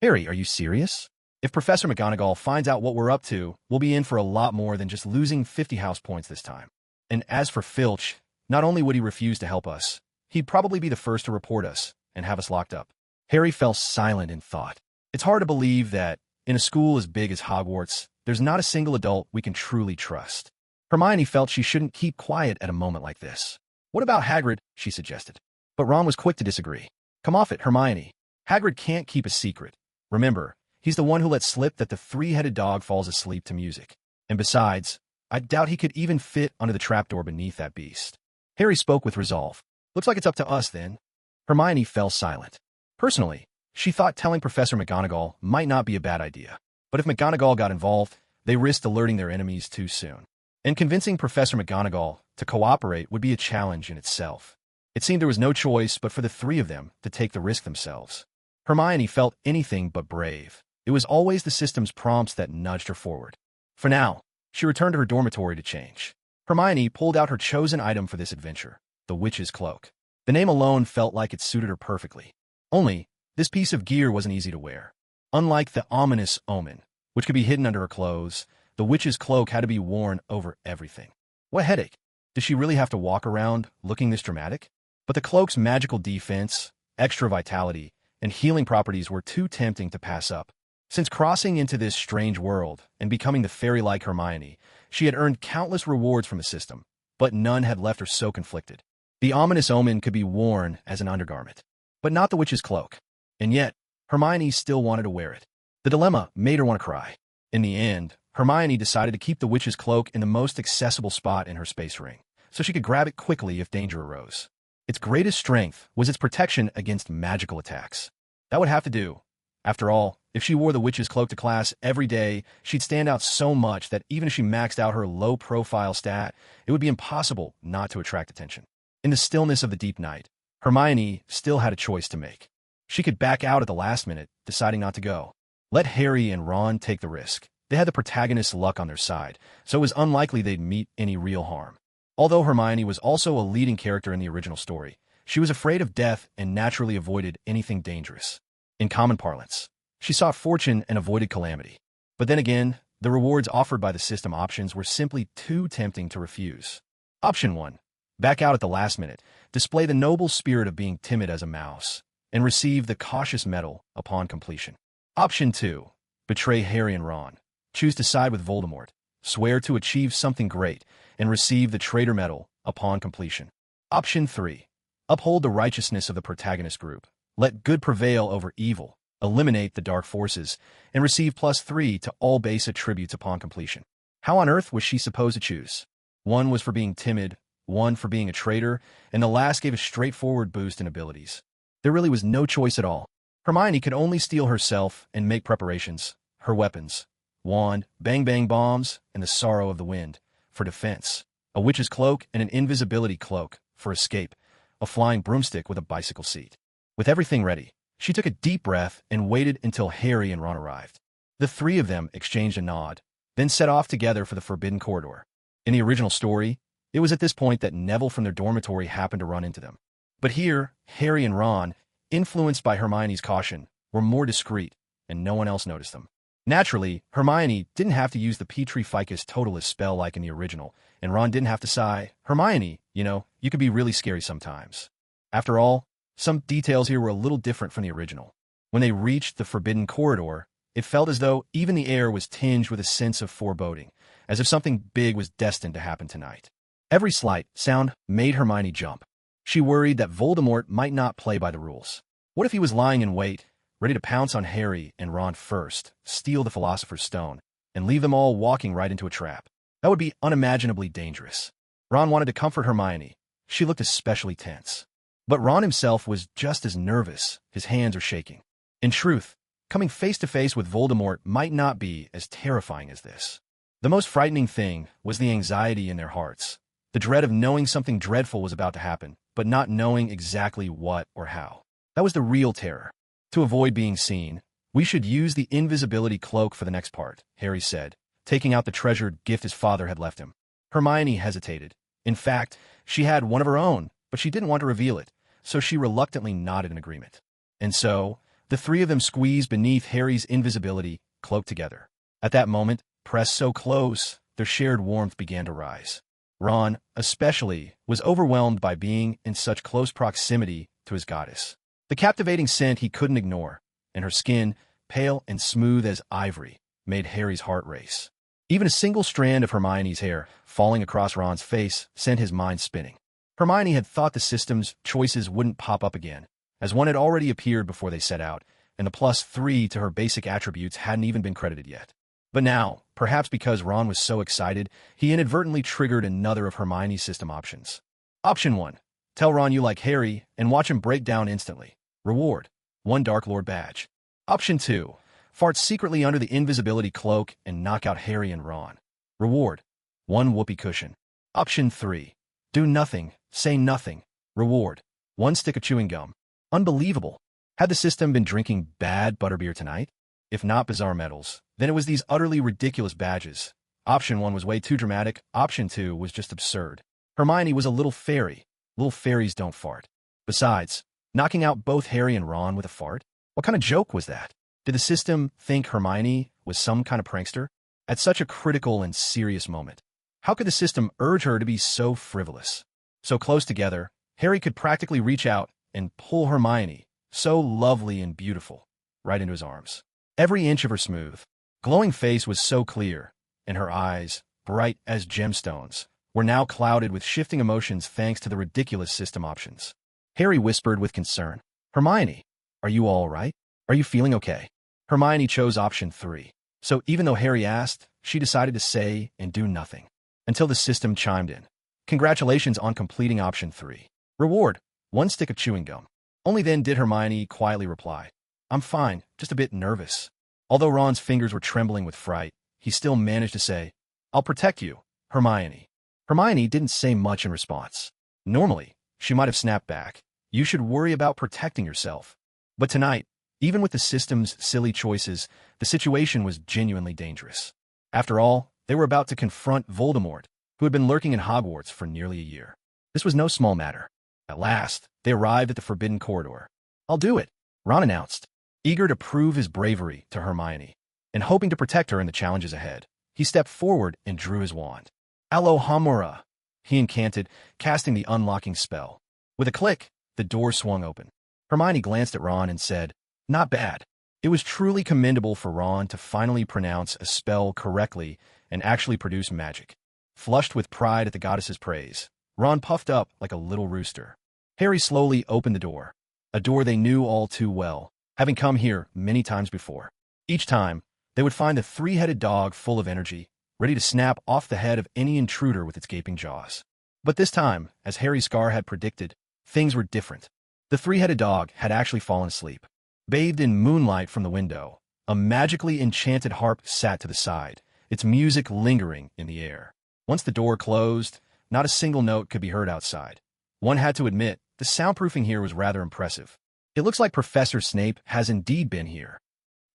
"Harry, are you serious? If Professor McGonagall finds out what we're up to, we'll be in for a lot more than just losing 50 house points this time. And as for Filch, not only would he refuse to help us, he'd probably be the first to report us and have us locked up." Harry fell silent in thought. It's hard to believe that, in a school as big as Hogwarts, there's not a single adult we can truly trust. Hermione felt she shouldn't keep quiet at a moment like this. "What about Hagrid?" she suggested. But Ron was quick to disagree. "Come off it, Hermione. Hagrid can't keep a secret. Remember, he's the one who let slip that the 3-headed dog falls asleep to music. And besides, I doubt he could even fit under the trapdoor beneath that beast." Harry spoke with resolve. "Looks like it's up to us, then." Hermione fell silent. Personally, she thought telling Professor McGonagall might not be a bad idea. But if McGonagall got involved, they risked alerting their enemies too soon. And convincing Professor McGonagall to cooperate would be a challenge in itself. It seemed there was no choice but for the 3 of them to take the risk themselves. Hermione felt anything but brave. It was always the system's prompts that nudged her forward. For now, she returned to her dormitory to change. Hermione pulled out her chosen item for this adventure, the witch's cloak. The name alone felt like it suited her perfectly. Only, this piece of gear wasn't easy to wear. Unlike the ominous omen, which could be hidden under her clothes, the witch's cloak had to be worn over everything. What headache! Did she really have to walk around looking this dramatic? But the cloak's magical defense, extra vitality, and healing properties were too tempting to pass up. Since crossing into this strange world and becoming the fairy-like Hermione, she had earned countless rewards from the system, but none had left her so conflicted. The ominous omen could be worn as an undergarment, but not the witch's cloak. And yet, Hermione still wanted to wear it. The dilemma made her want to cry. In the end, Hermione decided to keep the witch's cloak in the most accessible spot in her space ring, so she could grab it quickly if danger arose. Its greatest strength was its protection against magical attacks. That would have to do. After all, if she wore the witch's cloak to class every day, she'd stand out so much that even if she maxed out her low-profile stat, it would be impossible not to attract attention. In the stillness of the deep night, Hermione still had a choice to make. She could back out at the last minute, deciding not to go. Let Harry and Ron take the risk. They had the protagonist's luck on their side, so it was unlikely they'd meet any real harm. Although Hermione was also a leading character in the original story, she was afraid of death and naturally avoided anything dangerous. In common parlance, she sought fortune and avoided calamity. But then again, the rewards offered by the system options were simply too tempting to refuse. Option 1. Back out at the last minute, display the noble spirit of being timid as a mouse, and receive the cautious medal upon completion. Option 2. Betray Harry and Ron. Choose to side with Voldemort, swear to achieve something great, and receive the traitor medal upon completion. Option 3. Uphold the righteousness of the protagonist group. Let good prevail over evil, eliminate the dark forces, and receive +3 to all base attributes upon completion. How on earth was she supposed to choose? One was for being timid, one for being a traitor, and the last gave a straightforward boost in abilities. There really was no choice at all. Hermione could only steel herself and make preparations, her weapons, wand, bang-bang bombs, and the sorrow of the wind, for defense, a witch's cloak and an invisibility cloak, for escape, a flying broomstick with a bicycle seat. With everything ready, she took a deep breath and waited until Harry and Ron arrived. The three of them exchanged a nod, then set off together for the Forbidden Corridor. In the original story, it was at this point that Neville from their dormitory happened to run into them. But here, Harry and Ron, influenced by Hermione's caution, were more discreet, and no one else noticed them. Naturally, Hermione didn't have to use the Petri Ficus Totalis spell like in the original, and Ron didn't have to sigh, "Hermione, you could be really scary sometimes." After all, some details here were a little different from the original. When they reached the Forbidden Corridor, it felt as though even the air was tinged with a sense of foreboding, as if something big was destined to happen tonight. Every slight sound made Hermione jump. She worried that Voldemort might not play by the rules. What if he was lying in wait, ready to pounce on Harry and Ron first, steal the Philosopher's Stone, and leave them all walking right into a trap? That would be unimaginably dangerous. Ron wanted to comfort Hermione. She looked especially tense. But Ron himself was just as nervous. His hands are shaking. In truth, coming face to face with Voldemort might not be as terrifying as this. The most frightening thing was the anxiety in their hearts, the dread of knowing something dreadful was about to happen, but not knowing exactly what or how. That was the real terror. To avoid being seen, "We should use the invisibility cloak for the next part," Harry said, taking out the treasured gift his father had left him. Hermione hesitated. In fact, she had one of her own, but she didn't want to reveal it, so she reluctantly nodded in agreement. And so, the three of them squeezed beneath Harry's invisibility cloak together. At that moment, pressed so close, their shared warmth began to rise. Ron, especially, was overwhelmed by being in such close proximity to his goddess. The captivating scent he couldn't ignore, and her skin, pale and smooth as ivory, made Harry's heart race. Even a single strand of Hermione's hair falling across Ron's face sent his mind spinning. Hermione had thought the system's choices wouldn't pop up again, as one had already appeared before they set out, and the +3 to her basic attributes hadn't even been credited yet. But now, perhaps because Ron was so excited, he inadvertently triggered another of Hermione's system options. Option 1. Tell Ron you like Harry, and watch him break down instantly. Reward: 1 Dark Lord badge. Option 2. Fart secretly under the invisibility cloak and knock out Harry and Ron. Reward: 1 whoopee cushion. Option 3. Do nothing, say nothing. Reward: 1 stick of chewing gum. Unbelievable. Had the system been drinking bad butterbeer tonight? If not bizarre medals, then it was these utterly ridiculous badges. Option 1 was way too dramatic. Option 2 was just absurd. Hermione was a little fairy. Little fairies don't fart. Besides, knocking out both Harry and Ron with a fart? What kind of joke was that? Did the system think Hermione was some kind of prankster? At such a critical and serious moment, how could the system urge her to be so frivolous? So close together, Harry could practically reach out and pull Hermione, so lovely and beautiful, right into his arms. Every inch of her smooth, glowing face was so clear, and her eyes, bright as gemstones, were now clouded with shifting emotions thanks to the ridiculous system options. Harry whispered with concern, "Hermione, are you all right? Are you feeling okay?" Hermione chose option 3. So even though Harry asked, she decided to say and do nothing. Until the system chimed in. "Congratulations on completing option 3. Reward, 1 stick of chewing gum." Only then did Hermione quietly reply, "I'm fine, just a bit nervous." Although Ron's fingers were trembling with fright, he still managed to say, "I'll protect you, Hermione." Hermione didn't say much in response. Normally, she might have snapped back, "You should worry about protecting yourself." But tonight, even with the system's silly choices, the situation was genuinely dangerous. After all, they were about to confront Voldemort, who had been lurking in Hogwarts for nearly a year. This was no small matter. At last, they arrived at the Forbidden Corridor. "I'll do it," Ron announced, eager to prove his bravery to Hermione, and hoping to protect her in the challenges ahead. He stepped forward and drew his wand. "Alohomora," he incanted, casting the unlocking spell. With a click, the door swung open. Hermione glanced at Ron and said, "Not bad." It was truly commendable for Ron to finally pronounce a spell correctly and actually produce magic. Flushed with pride at the goddess's praise, Ron puffed up like a little rooster. Harry slowly opened the door, a door they knew all too well, having come here many times before. Each time, they would find the three-headed dog full of energy, ready to snap off the head of any intruder with its gaping jaws. But this time, as Harry Scar had predicted, things were different. The three-headed dog had actually fallen asleep. Bathed in moonlight from the window, a magically enchanted harp sat to the side, its music lingering in the air. Once the door closed, not a single note could be heard outside. One had to admit, the soundproofing here was rather impressive. "It looks like Professor Snape has indeed been here."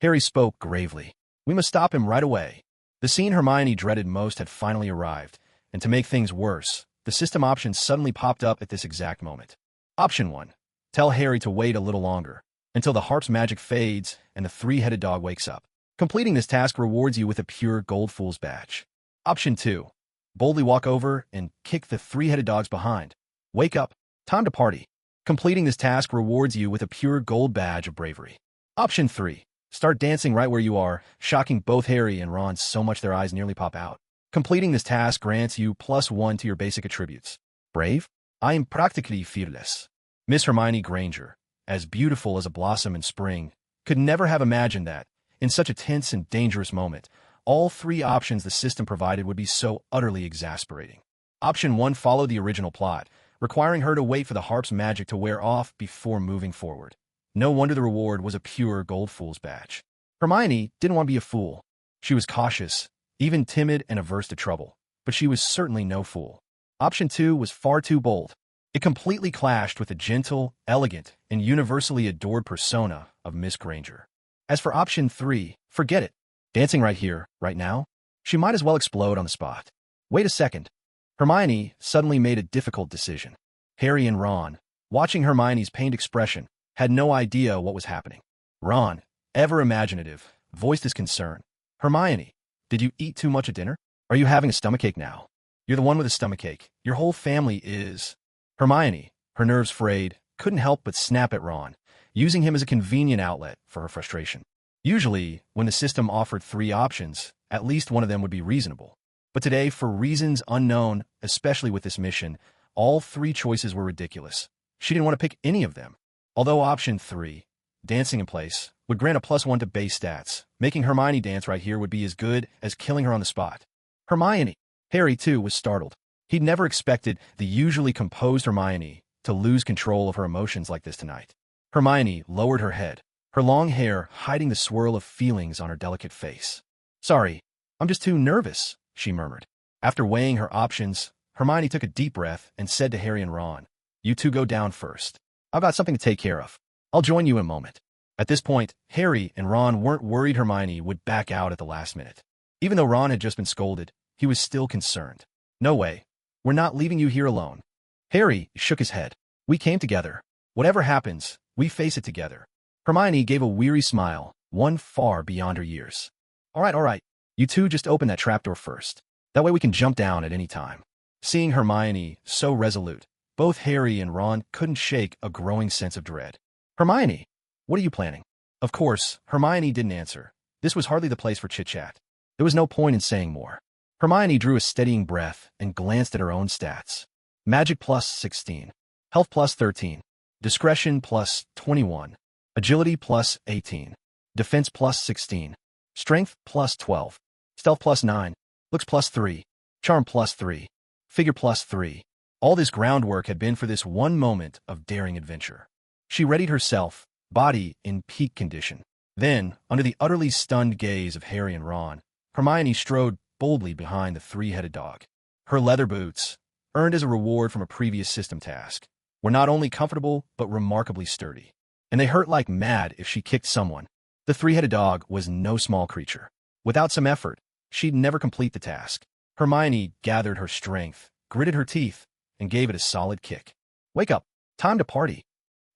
Harry spoke gravely. "We must stop him right away." The scene Hermione dreaded most had finally arrived, and to make things worse, the system options suddenly popped up at this exact moment. Option 1. Tell Harry to wait a little longer, until the harp's magic fades and the three-headed dog wakes up. Completing this task rewards you with a pure Gold Fool's badge. Option 2. Boldly walk over and kick the three-headed dog's behind. Wake up. Time to party. Completing this task rewards you with a pure gold badge of bravery. Option 3. Start dancing right where you are, shocking both Harry and Ron so much their eyes nearly pop out. Completing this task grants you +1 to your basic attributes. Brave? I am practically fearless. Miss Hermione Granger, as beautiful as a blossom in spring, could never have imagined that, in such a tense and dangerous moment, all 3 options the system provided would be so utterly exasperating. Option 1 followed the original plot, requiring her to wait for the harp's magic to wear off before moving forward. No wonder the reward was a pure Gold Fool's badge. Hermione didn't want to be a fool. She was cautious, even timid and averse to trouble, but she was certainly no fool. Option 2 was far too bold. It completely clashed with the gentle, elegant, and universally adored persona of Miss Granger. As for option 3, forget it. Dancing right here, right now? She might as well explode on the spot. Wait a second. Hermione suddenly made a difficult decision. Harry and Ron, watching Hermione's pained expression, had no idea what was happening. Ron, ever imaginative, voiced his concern. "Hermione, did you eat too much at dinner? Are you having a stomachache now? You're the one with a stomachache. Your whole family is." Hermione, her nerves frayed, couldn't help but snap at Ron, using him as a convenient outlet for her frustration. Usually, when the system offered 3 options, at least one of them would be reasonable. But today, for reasons unknown, especially with this mission, all 3 choices were ridiculous. She didn't want to pick any of them. Although option 3, dancing in place, would grant a +1 to base stats, making Hermione dance right here would be as good as killing her on the spot. Hermione! Harry, too, was startled. He'd never expected the usually composed Hermione to lose control of her emotions like this tonight. Hermione lowered her head, her long hair hiding the swirl of feelings on her delicate face. "Sorry, I'm just too nervous," she murmured. After weighing her options, Hermione took a deep breath and said to Harry and Ron, "You 2 go down first. I've got something to take care of. I'll join you in a moment." At this point, Harry and Ron weren't worried Hermione would back out at the last minute. Even though Ron had just been scolded, he was still concerned. "No way. We're not leaving you here alone." Harry shook his head. "We came together. Whatever happens, we face it together." Hermione gave a weary smile, one far beyond her years. All right. You 2 just open that trapdoor first. That way we can jump down at any time." Seeing Hermione so resolute, both Harry and Ron couldn't shake a growing sense of dread. "Hermione, what are you planning?" Of course, Hermione didn't answer. This was hardly the place for chit-chat. There was no point in saying more. Hermione drew a steadying breath and glanced at her own stats. Magic plus 16. Health plus 13. Discretion plus 21. Agility plus 18. Defense plus 16. Strength plus 12. Stealth plus 9. Looks plus 3. Charm plus 3. Figure plus 3. All this groundwork had been for this one moment of daring adventure. She readied herself, body in peak condition. Then, under the utterly stunned gaze of Harry and Ron, Hermione strode boldly behind the three-headed dog. Her leather boots, earned as a reward from a previous system task, were not only comfortable but remarkably sturdy. And they hurt like mad if she kicked someone. The three-headed dog was no small creature. Without some effort, she'd never complete the task. Hermione gathered her strength, gritted her teeth, and gave it a solid kick. Wake up. Time to party.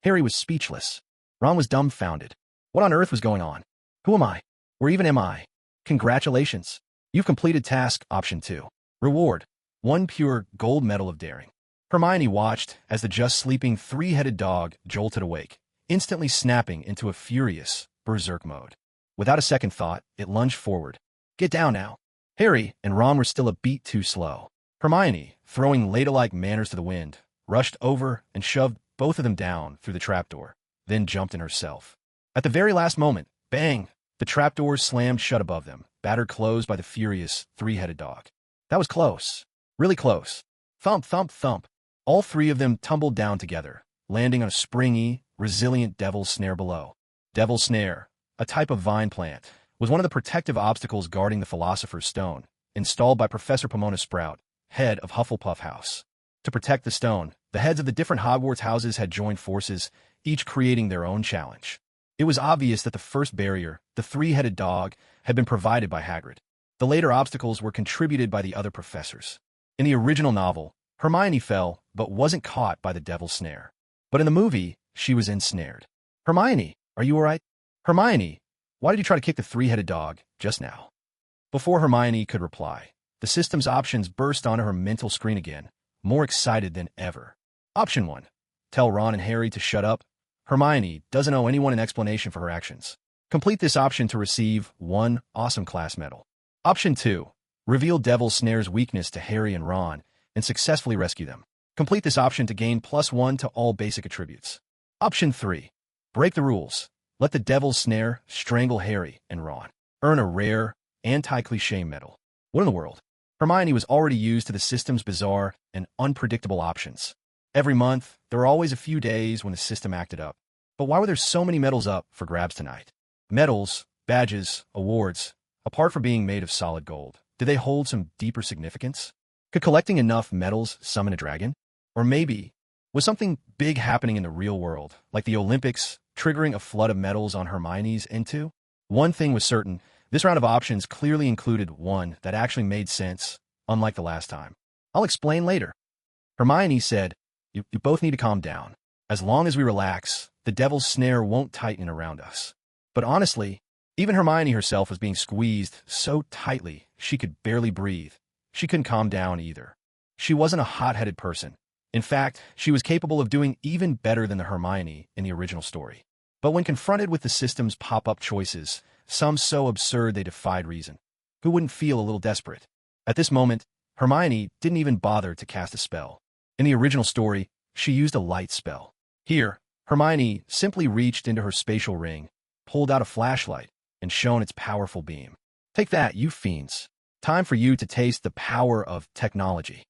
Harry was speechless. Ron was dumbfounded. What on earth was going on? Who am I? Where even am I? Congratulations. You've completed task option 2. Reward. 1 pure gold medal of daring. Hermione watched as the just-sleeping three-headed dog jolted awake, instantly snapping into a furious berserk mode. Without a second thought, it lunged forward. Get down now. Harry and Ron were still a beat too slow. Hermione, throwing ladylike manners to the wind, rushed over and shoved both of them down through the trapdoor, then jumped in herself. At the very last moment, bang, the trapdoor slammed shut above them, battered closed by the furious three-headed dog. That was close. Really close. Thump, thump, thump. All three of them tumbled down together, landing on a springy, resilient devil's snare below. Devil's snare, a type of vine plant, was one of the protective obstacles guarding the Philosopher's Stone, installed by Professor Pomona Sprout, head of Hufflepuff House. To protect the stone, the heads of the different Hogwarts houses had joined forces, each creating their own challenge. It was obvious that the first barrier, the three-headed dog, had been provided by Hagrid. The later obstacles were contributed by the other professors. In the original novel, Hermione fell but wasn't caught by the devil's snare. But in the movie, she was ensnared. Hermione, are you all right? Hermione, why did you try to kick the three-headed dog just now? Before Hermione could reply, the system's options burst onto her mental screen again, more excited than ever. Option 1. Tell Ron and Harry to shut up. Hermione doesn't owe anyone an explanation for her actions. Complete this option to receive 1 awesome class medal. Option 2. Reveal Devil's Snare's weakness to Harry and Ron and successfully rescue them. Complete this option to gain +1 to all basic attributes. Option 3. Break the rules. Let the Devil's Snare strangle Harry and Ron. Earn a rare, anti-cliché medal. What in the world? Hermione was already used to the system's bizarre and unpredictable options. Every month, there were always a few days when the system acted up. But why were there so many medals up for grabs tonight? Medals, badges, awards, apart from being made of solid gold, did they hold some deeper significance? Could collecting enough medals summon a dragon? Or maybe, was something big happening in the real world, like the Olympics, triggering a flood of medals on Hermione's into? One thing was certain, this round of options clearly included one that actually made sense, unlike the last time. I'll explain later. Hermione said, You both need to calm down. As long as we relax, the devil's snare won't tighten around us. But honestly, even Hermione herself was being squeezed so tightly she could barely breathe. She couldn't calm down either. She wasn't a hot-headed person. In fact, she was capable of doing even better than the Hermione in the original story. But when confronted with the system's pop-up choices, some so absurd they defied reason, who wouldn't feel a little desperate? At this moment, Hermione didn't even bother to cast a spell. In the original story, she used a light spell. Here, Hermione simply reached into her spatial ring, pulled out a flashlight, and shone its powerful beam. Take that, you fiends. Time for you to taste the power of technology.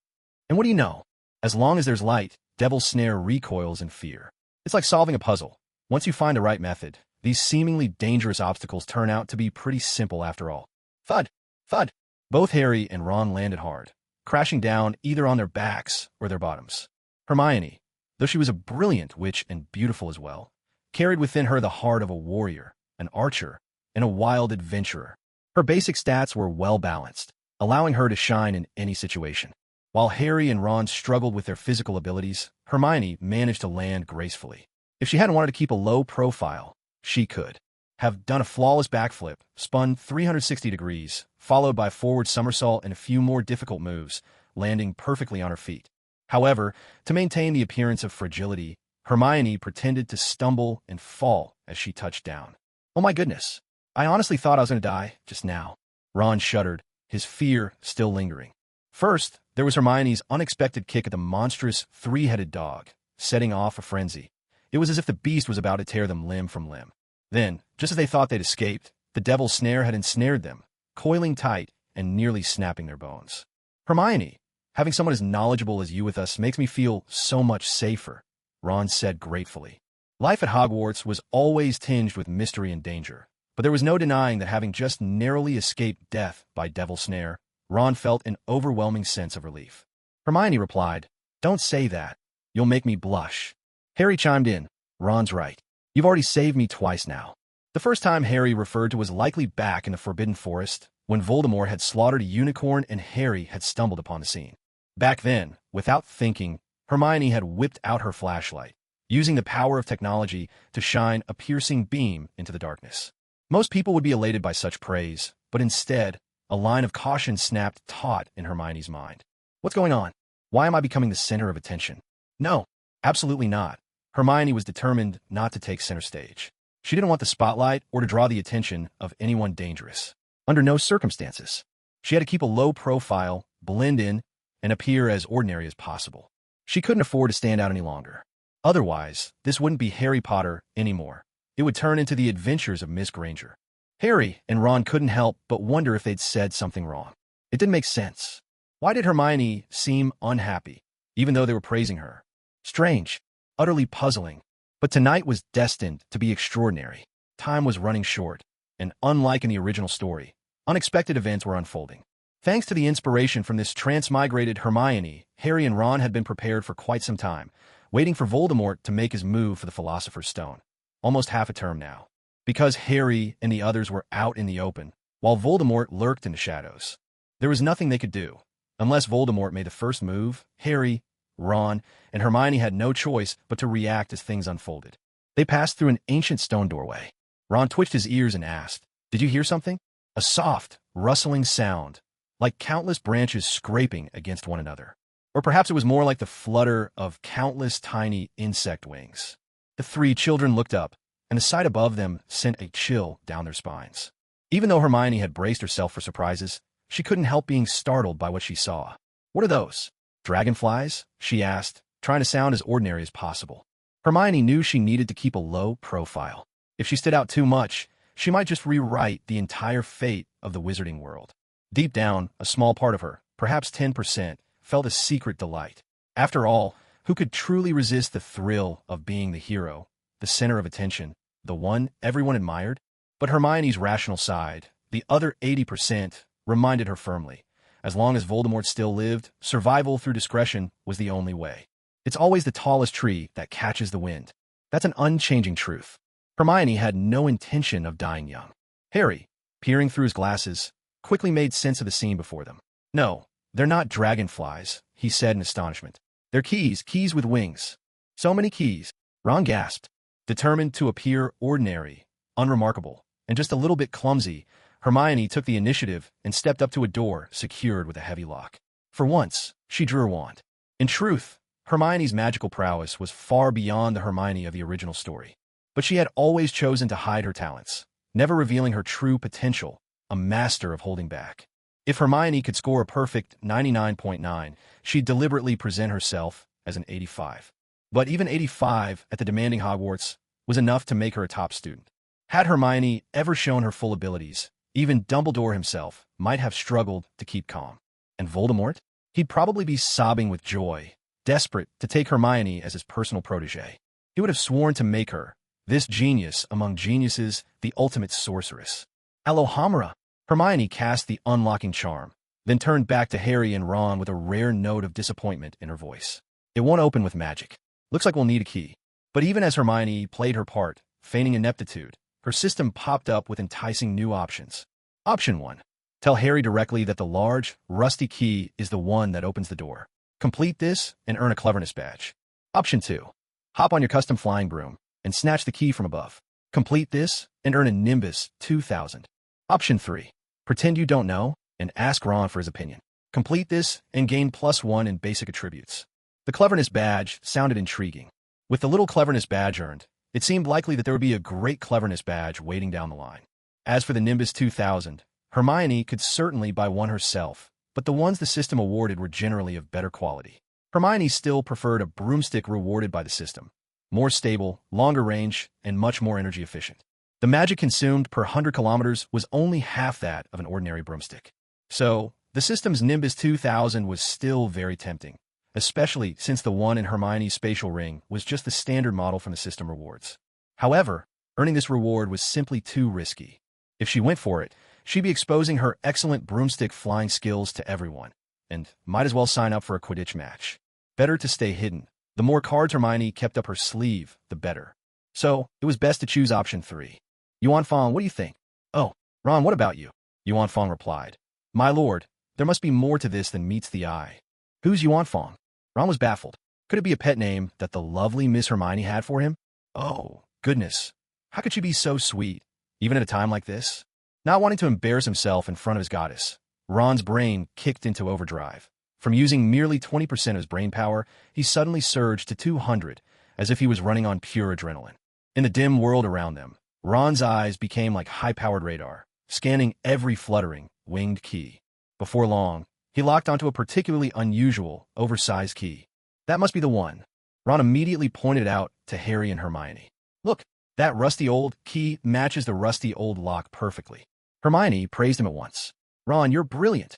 And what do you know? As long as there's light, Devil's Snare recoils in fear. It's like solving a puzzle. Once you find the right method, these seemingly dangerous obstacles turn out to be pretty simple after all. Thud! Thud! Both Harry and Ron landed hard, crashing down either on their backs or their bottoms. Hermione, though she was a brilliant witch and beautiful as well, carried within her the heart of a warrior, an archer, and a wild adventurer. Her basic stats were well-balanced, allowing her to shine in any situation. While Harry and Ron struggled with their physical abilities, Hermione managed to land gracefully. If she hadn't wanted to keep a low profile, she could have done a flawless backflip, spun 360 degrees, followed by a forward somersault and a few more difficult moves, landing perfectly on her feet. However, to maintain the appearance of fragility, Hermione pretended to stumble and fall as she touched down. Oh my goodness. I honestly thought I was going to die just now. Ron shuddered, his fear still lingering. First, there was Hermione's unexpected kick at the monstrous three-headed dog, setting off a frenzy. It was as if the beast was about to tear them limb from limb. Then, just as they thought they'd escaped, the devil's snare had ensnared them, coiling tight and nearly snapping their bones. Hermione, having someone as knowledgeable as you with us makes me feel so much safer, Ron said gratefully. Life at Hogwarts was always tinged with mystery and danger, but there was no denying that having just narrowly escaped death by Devil's Snare, Ron felt an overwhelming sense of relief. Hermione replied, "Don't say that. You'll make me blush." Harry chimed in, "Ron's right. You've already saved me twice now." The first time Harry referred to was likely back in the Forbidden Forest, when Voldemort had slaughtered a unicorn and Harry had stumbled upon the scene. Back then, without thinking, Hermione had whipped out her flashlight, using the power of technology to shine a piercing beam into the darkness. Most people would be elated by such praise, but instead, a line of caution snapped taut in Hermione's mind. What's going on? Why am I becoming the center of attention? No, absolutely not. Hermione was determined not to take center stage. She didn't want the spotlight or to draw the attention of anyone dangerous. Under no circumstances. She had to keep a low profile, blend in, and appear as ordinary as possible. She couldn't afford to stand out any longer. Otherwise, this wouldn't be Harry Potter anymore. It would turn into the adventures of Miss Granger. Harry and Ron couldn't help but wonder if they'd said something wrong. It didn't make sense. Why did Hermione seem unhappy, even though they were praising her? Strange, utterly puzzling. But tonight was destined to be extraordinary. Time was running short, and unlike in the original story, unexpected events were unfolding. Thanks to the inspiration from this transmigrated Hermione, Harry and Ron had been prepared for quite some time, waiting for Voldemort to make his move for the Philosopher's Stone. Almost half a term now. Because Harry and the others were out in the open, while Voldemort lurked in the shadows. There was nothing they could do. Unless Voldemort made the first move, Harry, Ron, and Hermione had no choice but to react as things unfolded. They passed through an ancient stone doorway. Ron twitched his ears and asked, "Did you hear something?" A soft, rustling sound, like countless branches scraping against one another. Or perhaps it was more like the flutter of countless tiny insect wings. The three children looked up, and the sight above them sent a chill down their spines. Even though Hermione had braced herself for surprises, she couldn't help being startled by what she saw. "What are those? Dragonflies?" she asked, trying to sound as ordinary as possible. Hermione knew she needed to keep a low profile. If she stood out too much, she might just rewrite the entire fate of the wizarding world. Deep down, a small part of her, perhaps 10%, felt a secret delight. After all, who could truly resist the thrill of being the hero, the center of attention, the one everyone admired? But Hermione's rational side, the other 80%, reminded her firmly, as long as Voldemort still lived, survival through discretion was the only way. It's always the tallest tree that catches the wind. That's an unchanging truth. Hermione had no intention of dying young. Harry, peering through his glasses, quickly made sense of the scene before them. "No, they're not dragonflies," he said in astonishment. "They're keys with wings." "So many keys," Ron gasped. Determined to appear ordinary, unremarkable, and just a little bit clumsy, Hermione took the initiative and stepped up to a door secured with a heavy lock. For once, she drew her wand. In truth, Hermione's magical prowess was far beyond the Hermione of the original story. But she had always chosen to hide her talents, never revealing her true potential, a master of holding back. If Hermione could score a perfect 99.9, she'd deliberately present herself as an 85. But even 85 at the demanding Hogwarts was enough to make her a top student. Had Hermione ever shown her full abilities, even Dumbledore himself might have struggled to keep calm. And Voldemort? He'd probably be sobbing with joy, desperate to take Hermione as his personal protégé. He would have sworn to make her, this genius among geniuses, the ultimate sorceress. Alohomora! Hermione cast the unlocking charm, then turned back to Harry and Ron with a rare note of disappointment in her voice. "It won't open with magic. Looks like we'll need a key." But even as Hermione played her part, feigning ineptitude, her system popped up with enticing new options. Option 1. Tell Harry directly that the large, rusty key is the one that opens the door. Complete this and earn a cleverness badge. Option 2. Hop on your custom flying broom and snatch the key from above. Complete this and earn a Nimbus 2000. Option 3. Pretend you don't know and ask Ron for his opinion. Complete this and gain +1 in basic attributes. The cleverness badge sounded intriguing. With the little cleverness badge earned, It seemed likely that there would be a great cleverness badge waiting down the line. As for the Nimbus 2000, Hermione could certainly buy one herself, but the ones the system awarded were generally of better quality. Hermione still preferred a broomstick rewarded by the system. More stable, longer range, and much more energy efficient. The magic consumed per 100 kilometers was only half that of an ordinary broomstick. So, the system's Nimbus 2000 was still very tempting, especially since the one in Hermione's spatial ring was just the standard model from the system rewards. However, earning this reward was simply too risky. If she went for it, she'd be exposing her excellent broomstick flying skills to everyone, and might as well sign up for a Quidditch match. Better to stay hidden. The more cards Hermione kept up her sleeve, the better. So, it was best to choose option 3. Yuan Fong, what do you think? Oh, Ron, what about you? Yuan Fong replied. My lord, there must be more to this than meets the eye. Who's Yuan Fong? Ron was baffled. Could it be a pet name that the lovely Miss Hermione had for him? Oh, goodness. How could she be so sweet, even at a time like this? Not wanting to embarrass himself in front of his goddess, Ron's brain kicked into overdrive. From using merely 20% of his brain power, he suddenly surged to 200, as if he was running on pure adrenaline. In the dim world around them, Ron's eyes became like high-powered radar, scanning every fluttering, winged key. Before long, he locked onto a particularly unusual, oversized key. That must be the one. Ron immediately pointed it out to Harry and Hermione. Look, that rusty old key matches the rusty old lock perfectly. Hermione praised him at once. Ron, you're brilliant.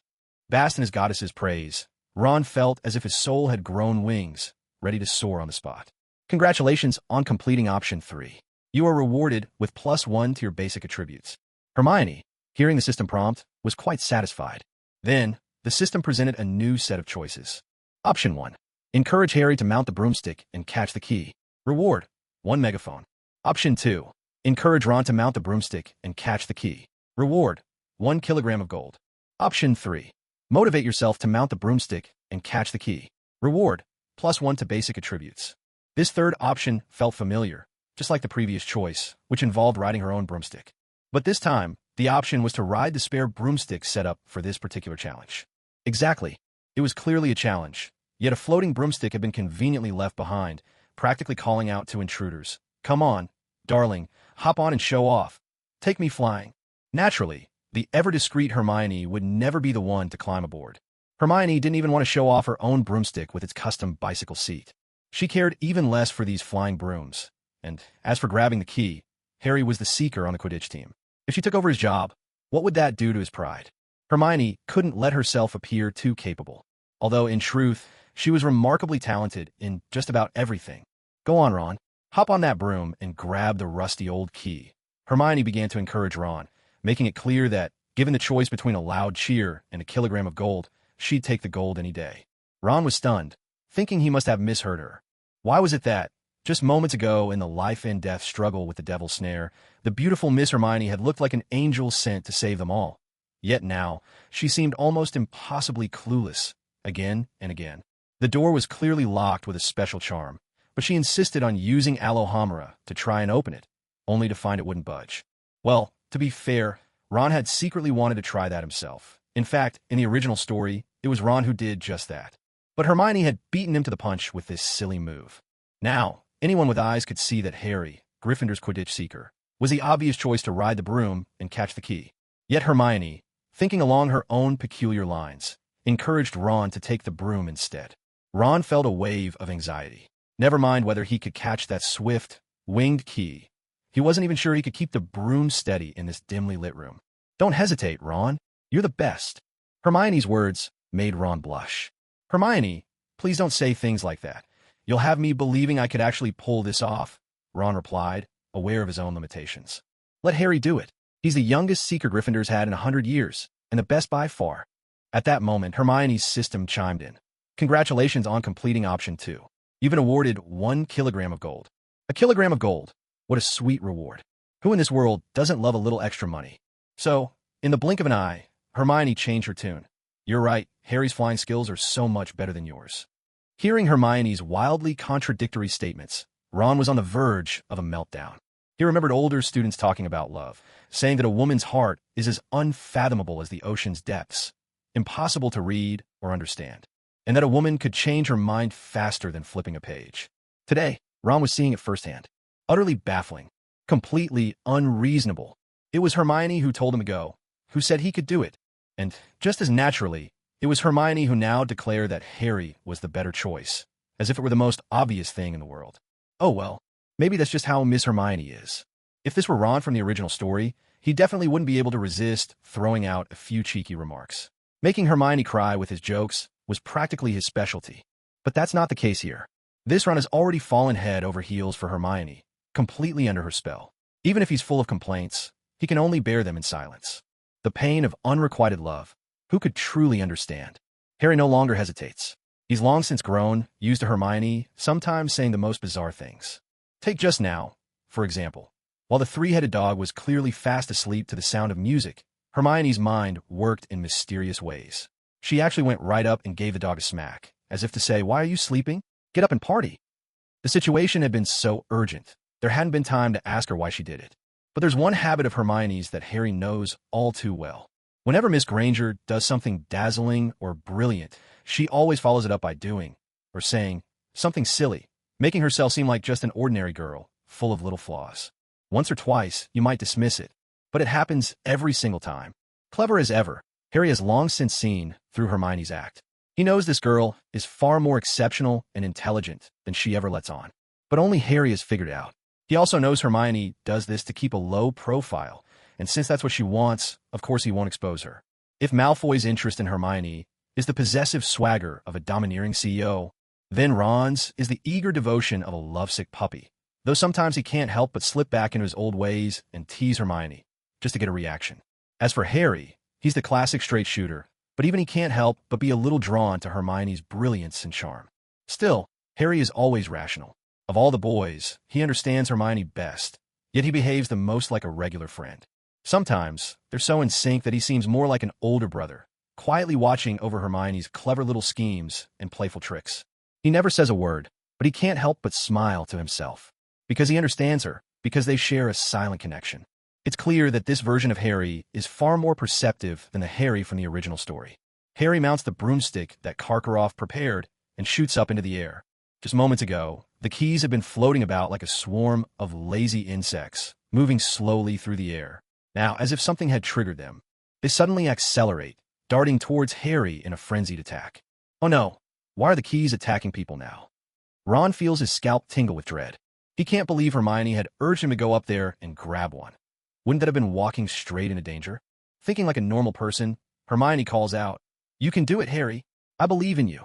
Basked in his goddess's praise, Ron felt as if his soul had grown wings, ready to soar on the spot. Congratulations on completing option 3. You are rewarded with +1 to your basic attributes. Hermione, hearing the system prompt, was quite satisfied. Then, the system presented a new set of choices. Option 1. Encourage Harry to mount the broomstick and catch the key. Reward: 1 megaphone. Option 2. Encourage Ron to mount the broomstick and catch the key. Reward: 1 kilogram of gold. Option 3. Motivate yourself to mount the broomstick and catch the key. Reward: +1 to basic attributes. This third option felt familiar, just like the previous choice, which involved riding her own broomstick. But this time, the option was to ride the spare broomstick set up for this particular challenge. Exactly. It was clearly a challenge, yet a floating broomstick had been conveniently left behind, practically calling out to intruders. Come on, darling, hop on and show off. Take me flying. Naturally, the ever-discreet Hermione would never be the one to climb aboard. Hermione didn't even want to show off her own broomstick with its custom bicycle seat. She cared even less for these flying brooms. And as for grabbing the key, Harry was the seeker on the Quidditch team. If she took over his job, what would that do to his pride? Hermione couldn't let herself appear too capable, although in truth, she was remarkably talented in just about everything. Go on, Ron. Hop on that broom and grab the rusty old key. Hermione began to encourage Ron, making it clear that, given the choice between a loud cheer and a kilogram of gold, she'd take the gold any day. Ron was stunned, thinking he must have misheard her. Why was it that, just moments ago in the life-and-death struggle with the Devil's Snare, the beautiful Miss Hermione had looked like an angel sent to save them all? Yet now, she seemed almost impossibly clueless, again and again. The door was clearly locked with a special charm, but she insisted on using Alohomora to try and open it, only to find it wouldn't budge. Well, to be fair, Ron had secretly wanted to try that himself. In fact, in the original story, it was Ron who did just that. But Hermione had beaten him to the punch with this silly move. Now, anyone with eyes could see that Harry, Gryffindor's Quidditch seeker, was the obvious choice to ride the broom and catch the key. Yet Hermione, thinking along her own peculiar lines, encouraged Ron to take the broom instead. Ron felt a wave of anxiety. Never mind whether he could catch that swift, winged key. He wasn't even sure he could keep the broom steady in this dimly lit room. Don't hesitate, Ron. You're the best. Hermione's words made Ron blush. Hermione, please don't say things like that. You'll have me believing I could actually pull this off, Ron replied, aware of his own limitations. Let Harry do it. He's the youngest Seeker Gryffindor's had in 100 years, and the best by far. At that moment, Hermione's system chimed in. Congratulations on completing option 2. You've been awarded 1 kilogram of gold. A kilogram of gold. What a sweet reward. Who in this world doesn't love a little extra money? So, in the blink of an eye, Hermione changed her tune. You're right, Harry's flying skills are so much better than yours. Hearing Hermione's wildly contradictory statements, Ron was on the verge of a meltdown. He remembered older students talking about love, saying that a woman's heart is as unfathomable as the ocean's depths, impossible to read or understand, and that a woman could change her mind faster than flipping a page. Today, Ron was seeing it firsthand. Utterly baffling. Completely unreasonable. It was Hermione who told him to go, who said he could do it. And, just as naturally, it was Hermione who now declared that Harry was the better choice, as if it were the most obvious thing in the world. Oh well, maybe that's just how Miss Hermione is. If this were Ron from the original story, he definitely wouldn't be able to resist throwing out a few cheeky remarks. Making Hermione cry with his jokes was practically his specialty. But that's not the case here. This Ron has already fallen head over heels for Hermione, completely under her spell. Even if he's full of complaints, he can only bear them in silence. The pain of unrequited love. Who could truly understand? Harry no longer hesitates. He's long since grown, used to Hermione, sometimes saying the most bizarre things. Take just now, for example. While the three-headed dog was clearly fast asleep to the sound of music, Hermione's mind worked in mysterious ways. She actually went right up and gave the dog a smack, as if to say, "Why are you sleeping? Get up and party." The situation had been so urgent, there hadn't been time to ask her why she did it. But there's one habit of Hermione's that Harry knows all too well. Whenever Miss Granger does something dazzling or brilliant, she always follows it up by doing, or saying, something silly, making herself seem like just an ordinary girl, full of little flaws. Once or twice, you might dismiss it, but it happens every single time. Clever as ever, Harry has long since seen through Hermione's act. He knows this girl is far more exceptional and intelligent than she ever lets on. But only Harry has figured it out. He also knows Hermione does this to keep a low profile, and since that's what she wants, of course he won't expose her. If Malfoy's interest in Hermione is the possessive swagger of a domineering CEO, then Ron's is the eager devotion of a lovesick puppy. Though sometimes he can't help but slip back into his old ways and tease Hermione, just to get a reaction. As for Harry, he's the classic straight shooter, but even he can't help but be a little drawn to Hermione's brilliance and charm. Still, Harry is always rational. Of all the boys, he understands Hermione best, yet he behaves the most like a regular friend. Sometimes, they're so in sync that he seems more like an older brother, quietly watching over Hermione's clever little schemes and playful tricks. He never says a word, but he can't help but smile to himself. Because he understands her, because they share a silent connection. It's clear that this version of Harry is far more perceptive than the Harry from the original story. Harry mounts the broomstick that Karkaroff prepared and shoots up into the air. Just moments ago, the keys had been floating about like a swarm of lazy insects, moving slowly through the air. Now, as if something had triggered them, they suddenly accelerate, darting towards Harry in a frenzied attack. Oh no, why are the keys attacking people now? Ron feels his scalp tingle with dread. He can't believe Hermione had urged him to go up there and grab one. Wouldn't that have been walking straight into danger? Thinking like a normal person, Hermione calls out, "You can do it, Harry. I believe in you."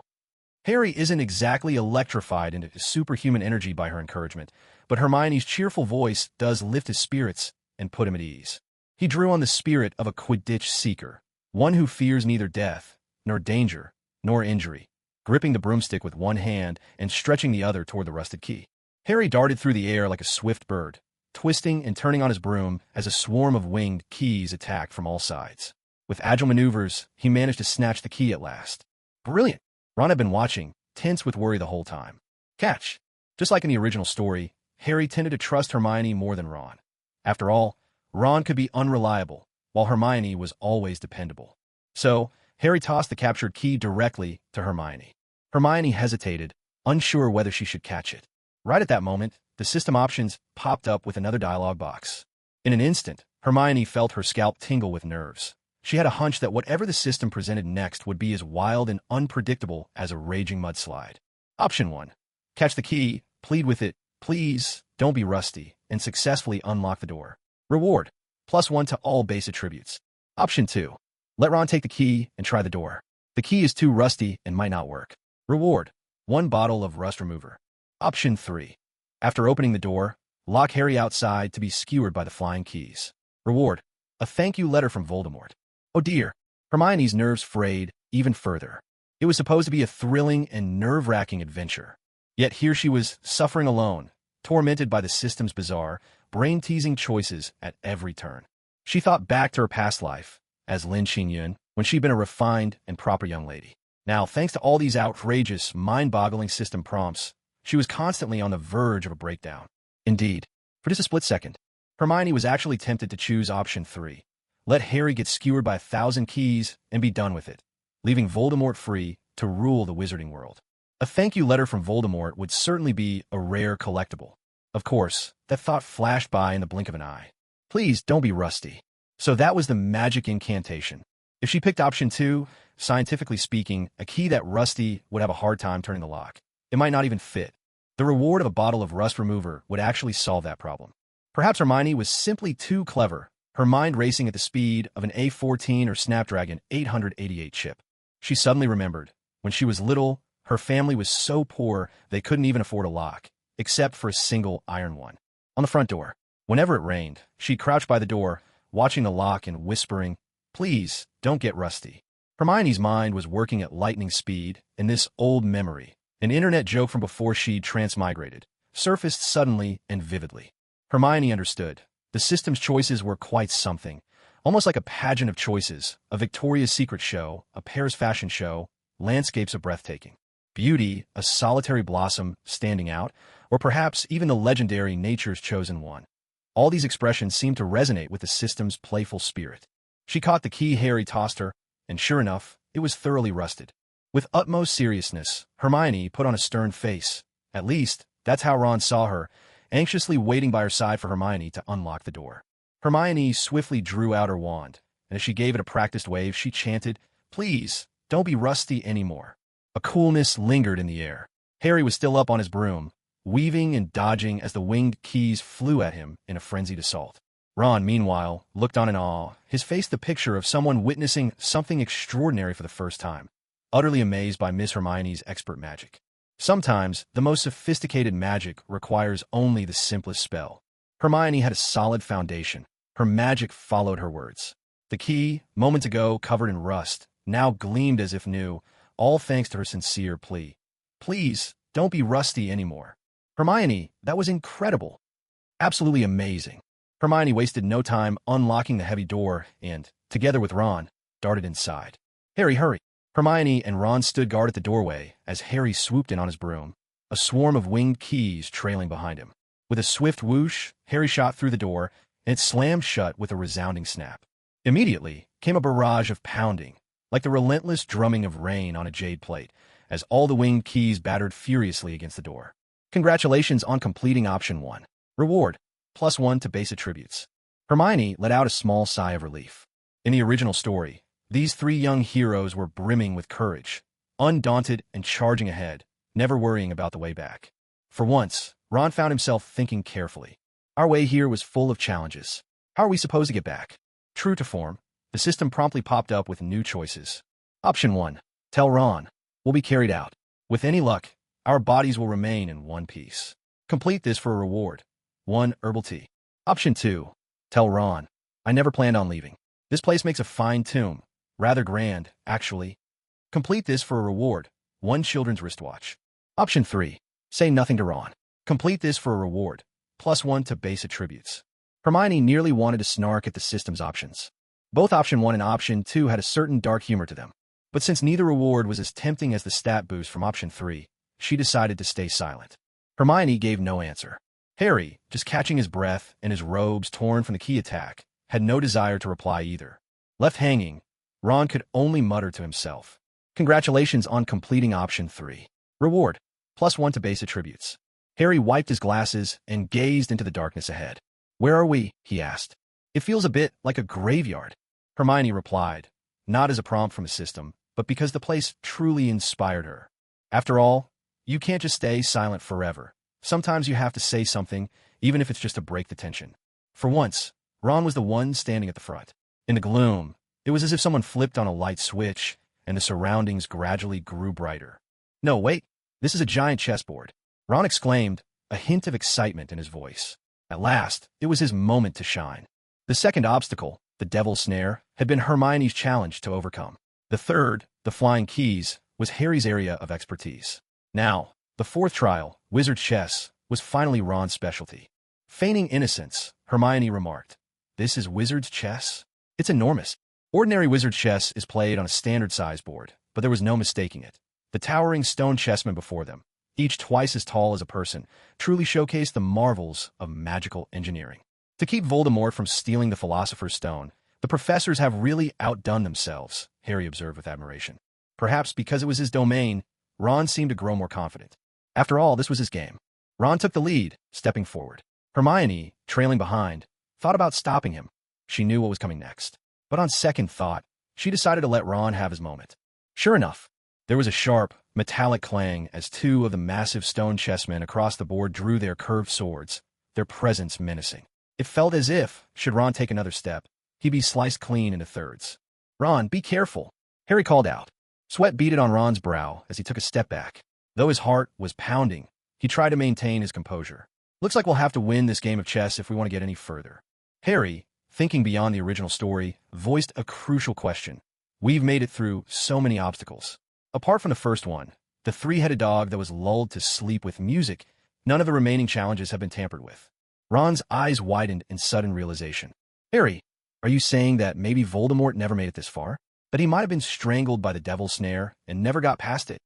Harry isn't exactly electrified into superhuman energy by her encouragement, but Hermione's cheerful voice does lift his spirits and put him at ease. He drew on the spirit of a Quidditch seeker, one who fears neither death, nor danger, nor injury, gripping the broomstick with one hand and stretching the other toward the rusted key. Harry darted through the air like a swift bird, twisting and turning on his broom as a swarm of winged keys attacked from all sides. With agile maneuvers, he managed to snatch the key at last. Brilliant! Ron had been watching, tense with worry the whole time. Catch! Just like in the original story, Harry tended to trust Hermione more than Ron. After all, Ron could be unreliable, while Hermione was always dependable. So, Harry tossed the captured key directly to Hermione. Hermione hesitated, unsure whether she should catch it. Right at that moment, the system options popped up with another dialog box. In an instant, Hermione felt her scalp tingle with nerves. She had a hunch that whatever the system presented next would be as wild and unpredictable as a raging mudslide. Option 1. Catch the key, plead with it, please, don't be rusty, and successfully unlock the door. Reward, +1 to all base attributes. Option 2. Let Ron take the key and try the door. The key is too rusty and might not work. Reward, 1 bottle of rust remover. Option 3. After opening the door, lock Harry outside to be skewered by the flying keys. Reward, a thank you letter from Voldemort. Oh dear, Hermione's nerves frayed even further. It was supposed to be a thrilling and nerve-wracking adventure. Yet here she was, suffering alone, tormented by the system's bizarre, brain-teasing choices at every turn. She thought back to her past life, as Lin Xingyun, when she'd been a refined and proper young lady. Now, thanks to all these outrageous, mind-boggling system prompts, she was constantly on the verge of a breakdown. Indeed, for just a split second, Hermione was actually tempted to choose option 3. Let Harry get skewered by 1,000 keys and be done with it, leaving Voldemort free to rule the wizarding world. A thank you letter from Voldemort would certainly be a rare collectible. Of course, that thought flashed by in the blink of an eye. Please don't be rusty. So that was the magic incantation. If she picked option 2, scientifically speaking, a key that Rusty would have a hard time turning the lock. It might not even fit. The reward of a bottle of rust remover would actually solve that problem. Perhaps Hermione was simply too clever, her mind racing at the speed of an A14 or Snapdragon 888 chip. She suddenly remembered, when she was little, her family was so poor they couldn't even afford a lock, except for a single iron one. On the front door, whenever it rained, she'd crouch by the door, watching the lock and whispering, "Please, don't get rusty." Hermione's mind was working at lightning speed, and this old memory, an internet joke from before she'd transmigrated, surfaced suddenly and vividly. Hermione understood. The system's choices were quite something, almost like a pageant of choices, a Victoria's Secret show, a Paris fashion show, landscapes of breathtaking beauty, a solitary blossom standing out, or perhaps even the legendary Nature's Chosen One. All these expressions seemed to resonate with the system's playful spirit. She caught the key Harry tossed her, and sure enough, it was thoroughly rusted. With utmost seriousness, Hermione put on a stern face. At least, that's how Ron saw her, anxiously waiting by her side for Hermione to unlock the door. Hermione swiftly drew out her wand, and as she gave it a practiced wave, she chanted, "Please, don't be rusty anymore." A coolness lingered in the air. Harry was still up on his broom, weaving and dodging as the winged keys flew at him in a frenzied assault. Ron, meanwhile, looked on in awe, his face the picture of someone witnessing something extraordinary for the first time, utterly amazed by Miss Hermione's expert magic. Sometimes, the most sophisticated magic requires only the simplest spell. Hermione had a solid foundation. Her magic followed her words. The key, moments ago covered in rust, now gleamed as if new, all thanks to her sincere plea. "Please, don't be rusty anymore." Hermione, that was incredible. Absolutely amazing. Hermione wasted no time unlocking the heavy door and, together with Ron, darted inside. "Harry, hurry." Hermione and Ron stood guard at the doorway as Harry swooped in on his broom, a swarm of winged keys trailing behind him. With a swift whoosh, Harry shot through the door, and it slammed shut with a resounding snap. Immediately came a barrage of pounding, like the relentless drumming of rain on a jade plate, as all the winged keys battered furiously against the door. Congratulations on completing option 1. Reward, +1 to base attributes. Hermione let out a small sigh of relief. In the original story, these 3 young heroes were brimming with courage, undaunted and charging ahead, never worrying about the way back. For once, Ron found himself thinking carefully. Our way here was full of challenges. How are we supposed to get back? True to form, the system promptly popped up with new choices. Option 1. Tell Ron. Will be carried out. With any luck, our bodies will remain in one piece. Complete this for a reward. 1 herbal tea. Option 2. Tell Ron. I never planned on leaving. This place makes a fine tomb. Rather grand, actually. Complete this for a reward. 1 children's wristwatch. Option 3. Say nothing to Ron. Complete this for a reward. +1 to base attributes. Hermione nearly wanted to snark at the system's options. Both option 1 and option 2 had a certain dark humor to them. But since neither reward was as tempting as the stat boost from option 3, she decided to stay silent. Hermione gave no answer. Harry, just catching his breath and his robes torn from the key attack, had no desire to reply either. Left hanging, Ron could only mutter to himself, "Congratulations on completing option 3. Reward, +1 to base attributes." Harry wiped his glasses and gazed into the darkness ahead. "Where are we?" he asked. "It feels a bit like a graveyard." Hermione replied, not as a prompt from the system, but because the place truly inspired her. After all, you can't just stay silent forever. Sometimes you have to say something, even if it's just to break the tension. For once, Ron was the one standing at the front. In the gloom, it was as if someone flipped on a light switch, and the surroundings gradually grew brighter. "No, wait, this is a giant chessboard," Ron exclaimed, a hint of excitement in his voice. At last, it was his moment to shine. The second obstacle, the devil's snare, had been Hermione's challenge to overcome. The third, the flying keys, was Harry's area of expertise. Now, the fourth trial, wizard chess, was finally Ron's specialty. Feigning innocence, Hermione remarked, "This is wizard's chess? It's enormous." Ordinary wizard chess is played on a standard-size board, but there was no mistaking it. The towering stone chessmen before them, each twice as tall as a person, truly showcased the marvels of magical engineering. To keep Voldemort from stealing the Philosopher's Stone, the professors have really outdone themselves, Harry observed with admiration. Perhaps because it was his domain, Ron seemed to grow more confident. After all, this was his game. Ron took the lead, stepping forward. Hermione, trailing behind, thought about stopping him. She knew what was coming next. But on second thought, she decided to let Ron have his moment. Sure enough, there was a sharp, metallic clang as two of the massive stone chessmen across the board drew their curved swords, their presence menacing. It felt as if, should Ron take another step, he'd be sliced clean into thirds. "Ron, be careful," Harry called out. Sweat beaded on Ron's brow as he took a step back. Though his heart was pounding, he tried to maintain his composure. "Looks like we'll have to win this game of chess if we want to get any further." Harry, thinking beyond the original story, voiced a crucial question. "We've made it through so many obstacles. Apart from the first one, the three-headed dog that was lulled to sleep with music, none of the remaining challenges have been tampered with." Ron's eyes widened in sudden realization. "Harry, are you saying that maybe Voldemort never made it this far? That he might have been strangled by the devil's snare and never got past it?"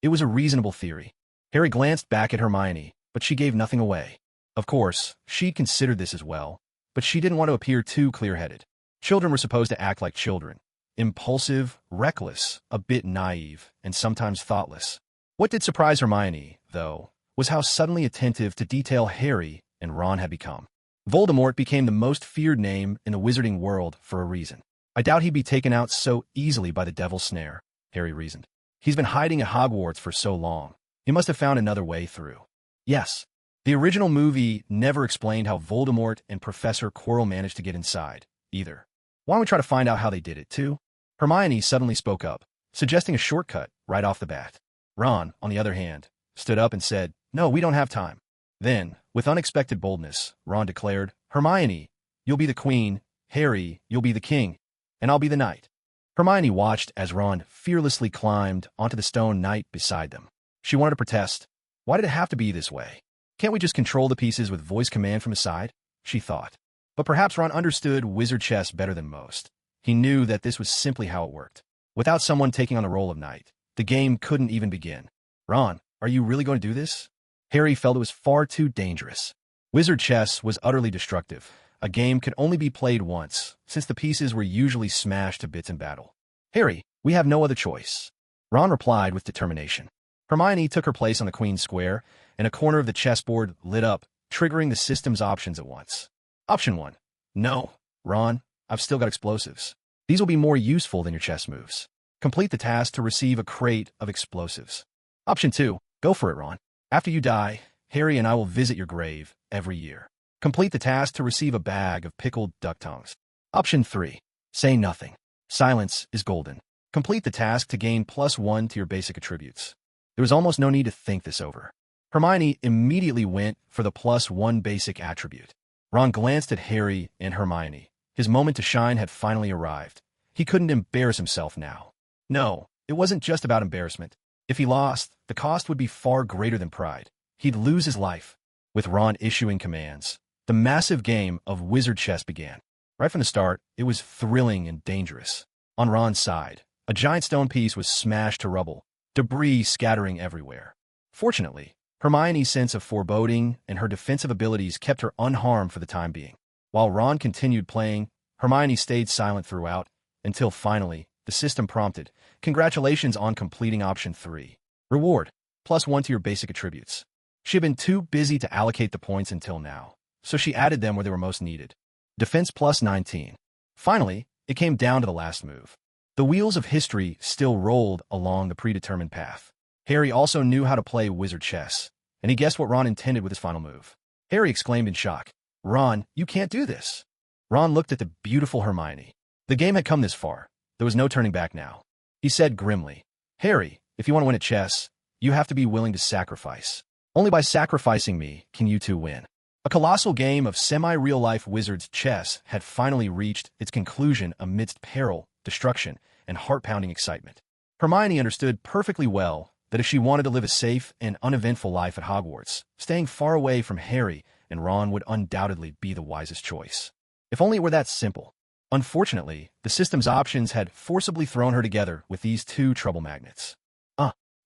It was a reasonable theory. Harry glanced back at Hermione, but she gave nothing away. Of course, she considered this as well, but she didn't want to appear too clear-headed. Children were supposed to act like children. Impulsive, reckless, a bit naive, and sometimes thoughtless. What did surprise Hermione, though, was how suddenly attentive to detail Harry and Ron had become. Voldemort became the most feared name in the wizarding world for a reason. I doubt he'd be taken out so easily by the devil's snare, Harry reasoned. He's been hiding at Hogwarts for so long. He must have found another way through. Yes, the original movie never explained how Voldemort and Professor Quirrell managed to get inside, either. Why don't we try to find out how they did it, too? Hermione suddenly spoke up, suggesting a shortcut right off the bat. Ron, on the other hand, stood up and said, "No, we don't have time." Then, with unexpected boldness, Ron declared, "Hermione, you'll be the queen, Harry, you'll be the king, and I'll be the knight." Hermione watched as Ron fearlessly climbed onto the stone knight beside them. She wanted to protest. Why did it have to be this way? Can't we just control the pieces with voice command from his side? She thought. But perhaps Ron understood wizard chess better than most. He knew that this was simply how it worked. Without someone taking on the role of knight, the game couldn't even begin. "Ron, are you really going to do this?" Harry felt it was far too dangerous. Wizard chess was utterly destructive. A game could only be played once, since the pieces were usually smashed to bits in battle. "Harry, we have no other choice," Ron replied with determination. Hermione took her place on the queen's square, and a corner of the chessboard lit up, triggering the system's options at once. Option 1. "No, Ron, I've still got explosives. These will be more useful than your chess moves. Complete the task to receive a crate of explosives." Option 2. "Go for it, Ron. After you die, Harry and I will visit your grave every year. Complete the task to receive a bag of pickled duck tongues." Option 3. "Say nothing. Silence is golden. Complete the task to gain +1 to your basic attributes." There was almost no need to think this over. Hermione immediately went for the +1 basic attribute. Ron glanced at Harry and Hermione. His moment to shine had finally arrived. He couldn't embarrass himself now. No, it wasn't just about embarrassment. If he lost, the cost would be far greater than pride. He'd lose his life. With Ron issuing commands, the massive game of wizard chess began. Right from the start, it was thrilling and dangerous. On Ron's side, a giant stone piece was smashed to rubble, debris scattering everywhere. Fortunately, Hermione's sense of foreboding and her defensive abilities kept her unharmed for the time being. While Ron continued playing, Hermione stayed silent throughout, until finally, the system prompted, "Congratulations on completing option 3. Reward, +1 to your basic attributes." She had been too busy to allocate the points until now, so she added them where they were most needed. Defense +19. Finally, it came down to the last move. The wheels of history still rolled along the predetermined path. Harry also knew how to play wizard chess, and he guessed what Ron intended with his final move. Harry exclaimed in shock, "Ron, you can't do this." Ron looked at the beautiful Hermione. The game had come this far. There was no turning back now. He said grimly, "Harry, if you want to win at chess, you have to be willing to sacrifice. Only by sacrificing me can you two win." A colossal game of semi-real-life wizard's chess had finally reached its conclusion amidst peril, destruction, and heart-pounding excitement. Hermione understood perfectly well that if she wanted to live a safe and uneventful life at Hogwarts, staying far away from Harry and Ron would undoubtedly be the wisest choice. If only it were that simple. Unfortunately, the system's options had forcibly thrown her together with these two trouble magnets.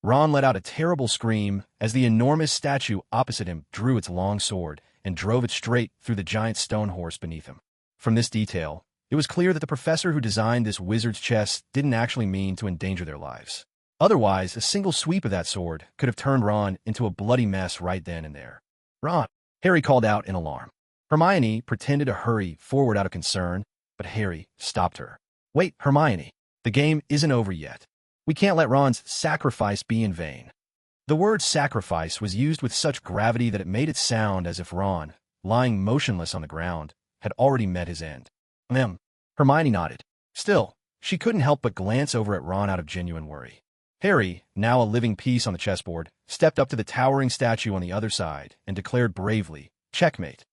Ron let out a terrible scream as the enormous statue opposite him drew its long sword and drove it straight through the giant stone horse beneath him. From this detail, it was clear that the professor who designed this wizard's chess didn't actually mean to endanger their lives. Otherwise, a single sweep of that sword could have turned Ron into a bloody mess right then and there. Ron! Harry called out in alarm. Hermione pretended to hurry forward out of concern, but Harry stopped her. Wait, Hermione. The game isn't over yet. We can't let Ron's sacrifice be in vain. The word sacrifice was used with such gravity that it made it sound as if Ron, lying motionless on the ground, had already met his end. Hermione nodded. Still, she couldn't help but glance over at Ron out of genuine worry. Harry, now a living piece on the chessboard, stepped up to the towering statue on the other side and declared bravely, "Checkmate."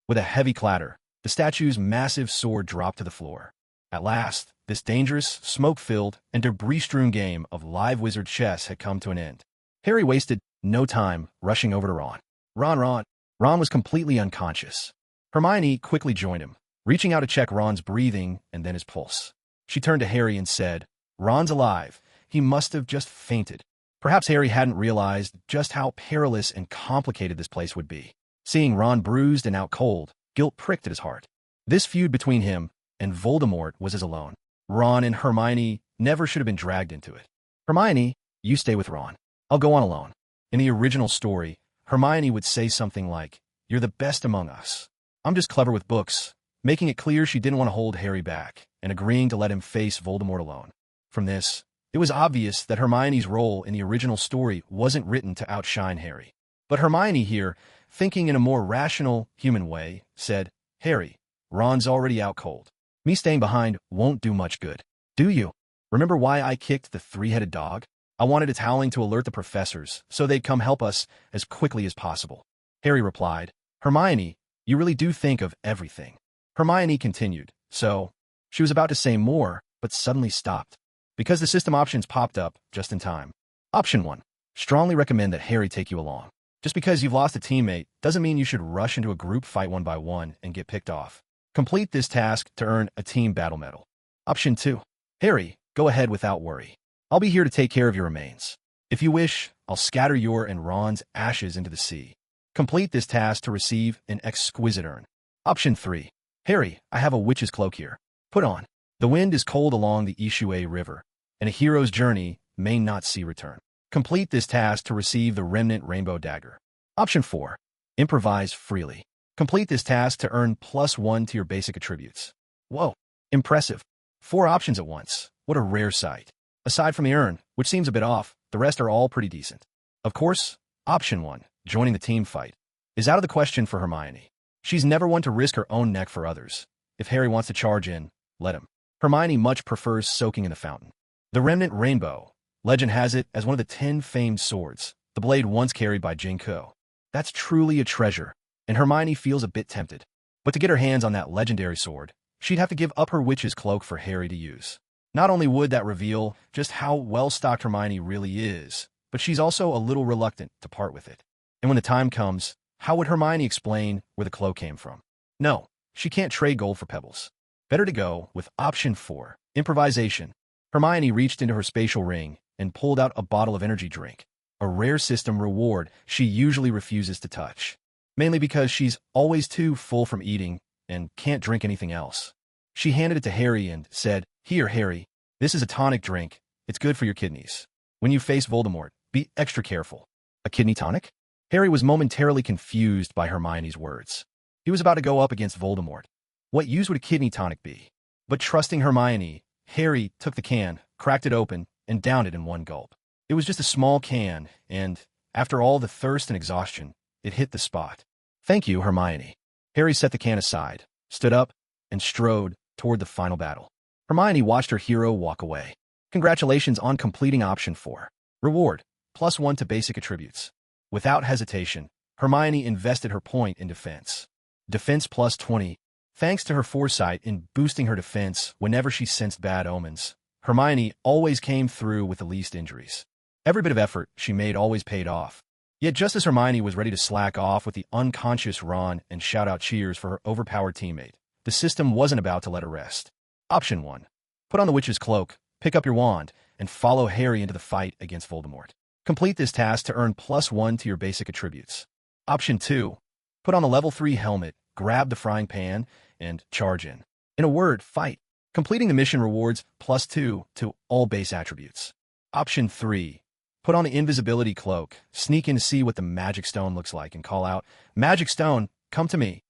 With a heavy clatter, the statue's massive sword dropped to the floor. At last, this dangerous, smoke-filled, and debris-strewn game of live wizard chess had come to an end. Harry wasted no time rushing over to Ron. Ron. Ron was completely unconscious. Hermione quickly joined him, reaching out to check Ron's breathing and then his pulse. She turned to Harry and said, "Ron's alive. He must have just fainted." Perhaps Harry hadn't realized just how perilous and complicated this place would be. Seeing Ron bruised and out cold, guilt pricked at his heart. This feud between him and Voldemort was his alone. Ron and Hermione never should have been dragged into it. "Hermione, you stay with Ron. I'll go on alone." In the original story, Hermione would say something like, "You're the best among us. I'm just clever with books," making it clear she didn't want to hold Harry back and agreeing to let him face Voldemort alone. From this, it was obvious that Hermione's role in the original story wasn't written to outshine Harry. But Hermione here, thinking in a more rational, human way, said, "Harry, Ron's already out cold. Me staying behind won't do much good. Do you? Remember why I kicked the three-headed dog? I wanted its howling to alert the professors so they'd come help us as quickly as possible." Harry replied, "Hermione, you really do think of everything." Hermione continued, "So," she was about to say more, but suddenly stopped, because the system options popped up just in time. Option 1. Strongly recommend that Harry take you along. Just because you've lost a teammate doesn't mean you should rush into a group fight one by one and get picked off. Complete this task to earn a team battle medal. Option 2. Harry, go ahead without worry. I'll be here to take care of your remains. If you wish, I'll scatter your and Ron's ashes into the sea. Complete this task to receive an exquisite urn. Option 3. Harry, I have a witch's cloak here. Put on. The wind is cold along the Ishue River, and a hero's journey may not see return. Complete this task to receive the remnant rainbow dagger. Option 4. Improvise freely. Complete this task to earn +1 to your basic attributes. Whoa, impressive. 4 options at once. What a rare sight. Aside from the urn, which seems a bit off, the rest are all pretty decent. Of course, option 1, joining the team fight, is out of the question for Hermione. She's never one to risk her own neck for others. If Harry wants to charge in, let him. Hermione much prefers soaking in the fountain. The remnant rainbow. Legend has it as one of the 10 famed swords, the blade once carried by Jinko. That's truly a treasure, and Hermione feels a bit tempted. But to get her hands on that legendary sword, she'd have to give up her witch's cloak for Harry to use. Not only would that reveal just how well-stocked Hermione really is, but she's also a little reluctant to part with it. And when the time comes, how would Hermione explain where the cloak came from? No, she can't trade gold for pebbles. Better to go with option 4, improvisation. Hermione reached into her spatial ring and pulled out a bottle of energy drink, a rare system reward she usually refuses to touch, mainly because she's always too full from eating and can't drink anything else. She handed it to Harry and said, "Here, Harry, this is a tonic drink. It's good for your kidneys. When you face Voldemort, be extra careful." A kidney tonic? Harry was momentarily confused by Hermione's words. He was about to go up against Voldemort. What use would a kidney tonic be? But trusting Hermione, Harry took the can, cracked it open, and downed it in one gulp. It was just a small can, and, after all the thirst and exhaustion, it hit the spot. "Thank you, Hermione." Harry set the can aside, stood up, and strode toward the final battle. Hermione watched her hero walk away. Congratulations on completing option 4. Reward, +1 to basic attributes. Without hesitation, Hermione invested her point in defense. Defense +20. Thanks to her foresight in boosting her defense whenever she sensed bad omens, Hermione always came through with the least injuries. Every bit of effort she made always paid off. Yet just as Hermione was ready to slack off with the unconscious Ron and shout out cheers for her overpowered teammate, the system wasn't about to let her rest. Option 1. Put on the witch's cloak, pick up your wand, and follow Harry into the fight against Voldemort. Complete this task to earn +1 to your basic attributes. Option 2. Put on the level 3 helmet, grab the frying pan, and charge in. In a word, fight. Completing the mission rewards +2 to all base attributes. Option 3. Put on the invisibility cloak, sneak in to see what the magic stone looks like, and call out, "Magic stone, come to me."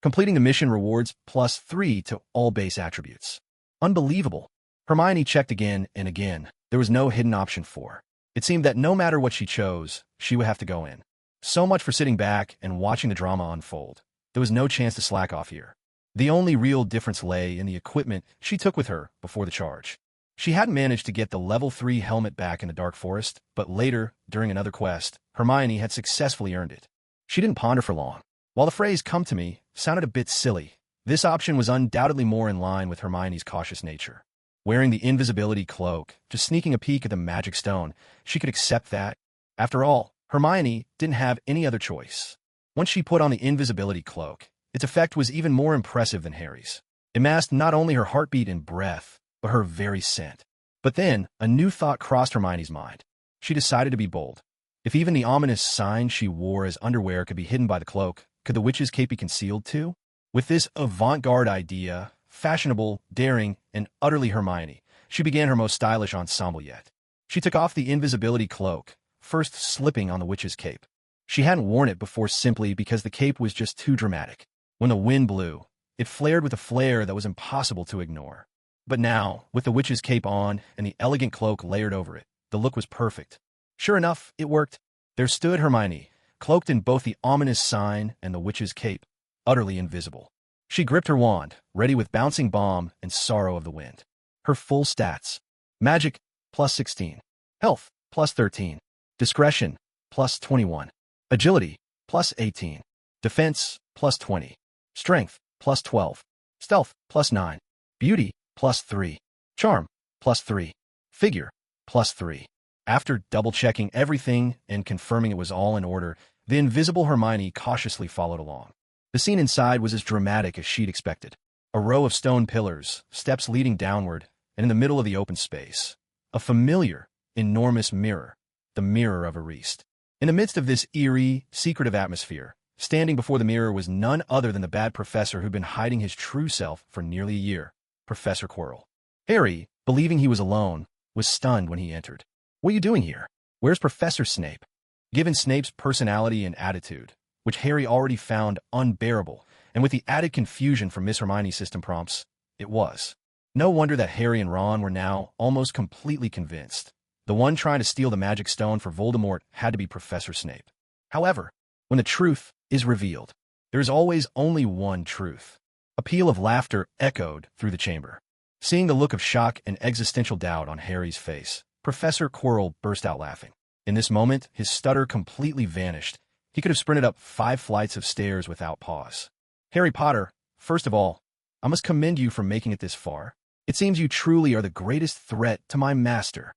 Completing the mission rewards +3 to all base attributes. Unbelievable. Hermione checked again and again. There was no hidden option 4. It seemed that no matter what she chose, she would have to go in. So much for sitting back and watching the drama unfold. There was no chance to slack off here. The only real difference lay in the equipment she took with her before the charge. She hadn't managed to get the level 3 helmet back in the Dark Forest, but later, during another quest, Hermione had successfully earned it. She didn't ponder for long. While the phrase "come to me" sounded a bit silly, this option was undoubtedly more in line with Hermione's cautious nature. Wearing the invisibility cloak, just sneaking a peek at the magic stone, she could accept that. After all, Hermione didn't have any other choice. Once she put on the invisibility cloak, its effect was even more impressive than Harry's. It masked not only her heartbeat and breath, but her very scent. But then, a new thought crossed Hermione's mind. She decided to be bold. If even the ominous sign she wore as underwear could be hidden by the cloak, could the witch's cape be concealed too? With this avant-garde idea, fashionable, daring, and utterly Hermione, she began her most stylish ensemble yet. She took off the invisibility cloak, first slipping on the witch's cape. She hadn't worn it before simply because the cape was just too dramatic. When the wind blew, it flared with a flare that was impossible to ignore. But now, with the witch's cape on and the elegant cloak layered over it, the look was perfect. Sure enough, it worked. There stood Hermione, cloaked in both the ominous sign and the witch's cape, utterly invisible. She gripped her wand, ready with bouncing bomb and sorrow of the wind. Her full stats: magic, +16. Health, +13. Discretion, +21. Agility, +18. Defense, +20. Strength, +12. Stealth, +9. Beauty, +3. Charm, +3. Figure, +3. After double-checking everything and confirming it was all in order, the invisible Hermione cautiously followed along. The scene inside was as dramatic as she'd expected. A row of stone pillars, steps leading downward, and in the middle of the open space, a familiar, enormous mirror, the mirror of Ariste. In the midst of this eerie, secretive atmosphere, standing before the mirror was none other than the bad professor who'd been hiding his true self for nearly a year, Professor Quirrell. Harry, believing he was alone, was stunned when he entered. "What are you doing here? Where's Professor Snape?" Given Snape's personality and attitude, which Harry already found unbearable, and with the added confusion from Miss Hermione's system prompts, it was. No wonder that Harry and Ron were now almost completely convinced. The one trying to steal the magic stone for Voldemort had to be Professor Snape. However, when the truth is revealed, there is always only one truth. A peal of laughter echoed through the chamber. Seeing the look of shock and existential doubt on Harry's face, Professor Quirrell burst out laughing. In this moment, his stutter completely vanished. He could have sprinted up 5 flights of stairs without pause. "Harry Potter, first of all, I must commend you for making it this far. It seems you truly are the greatest threat to my master.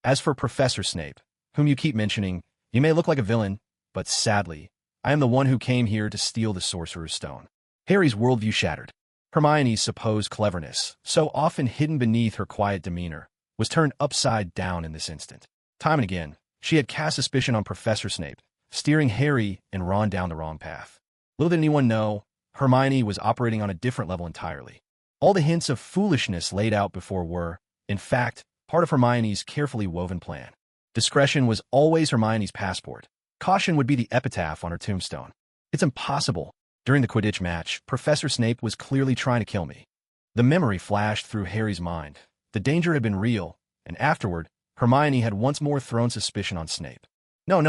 As for Professor Snape, whom you keep mentioning, you may look like a villain, but sadly, I am the one who came here to steal the Sorcerer's Stone." Harry's worldview shattered. Hermione's supposed cleverness, so often hidden beneath her quiet demeanor, was turned upside down in this instant. Time and again, she had cast suspicion on Professor Snape, steering Harry and Ron down the wrong path. Little did anyone know, Hermione was operating on a different level entirely. All the hints of foolishness laid out before were, in fact, part of Hermione's carefully woven plan. Discretion was always Hermione's passport. Caution would be the epitaph on her tombstone. "It's impossible. During the Quidditch match, Professor Snape was clearly trying to kill me." The memory flashed through Harry's mind. The danger had been real, and afterward, Hermione had once more thrown suspicion on Snape. No.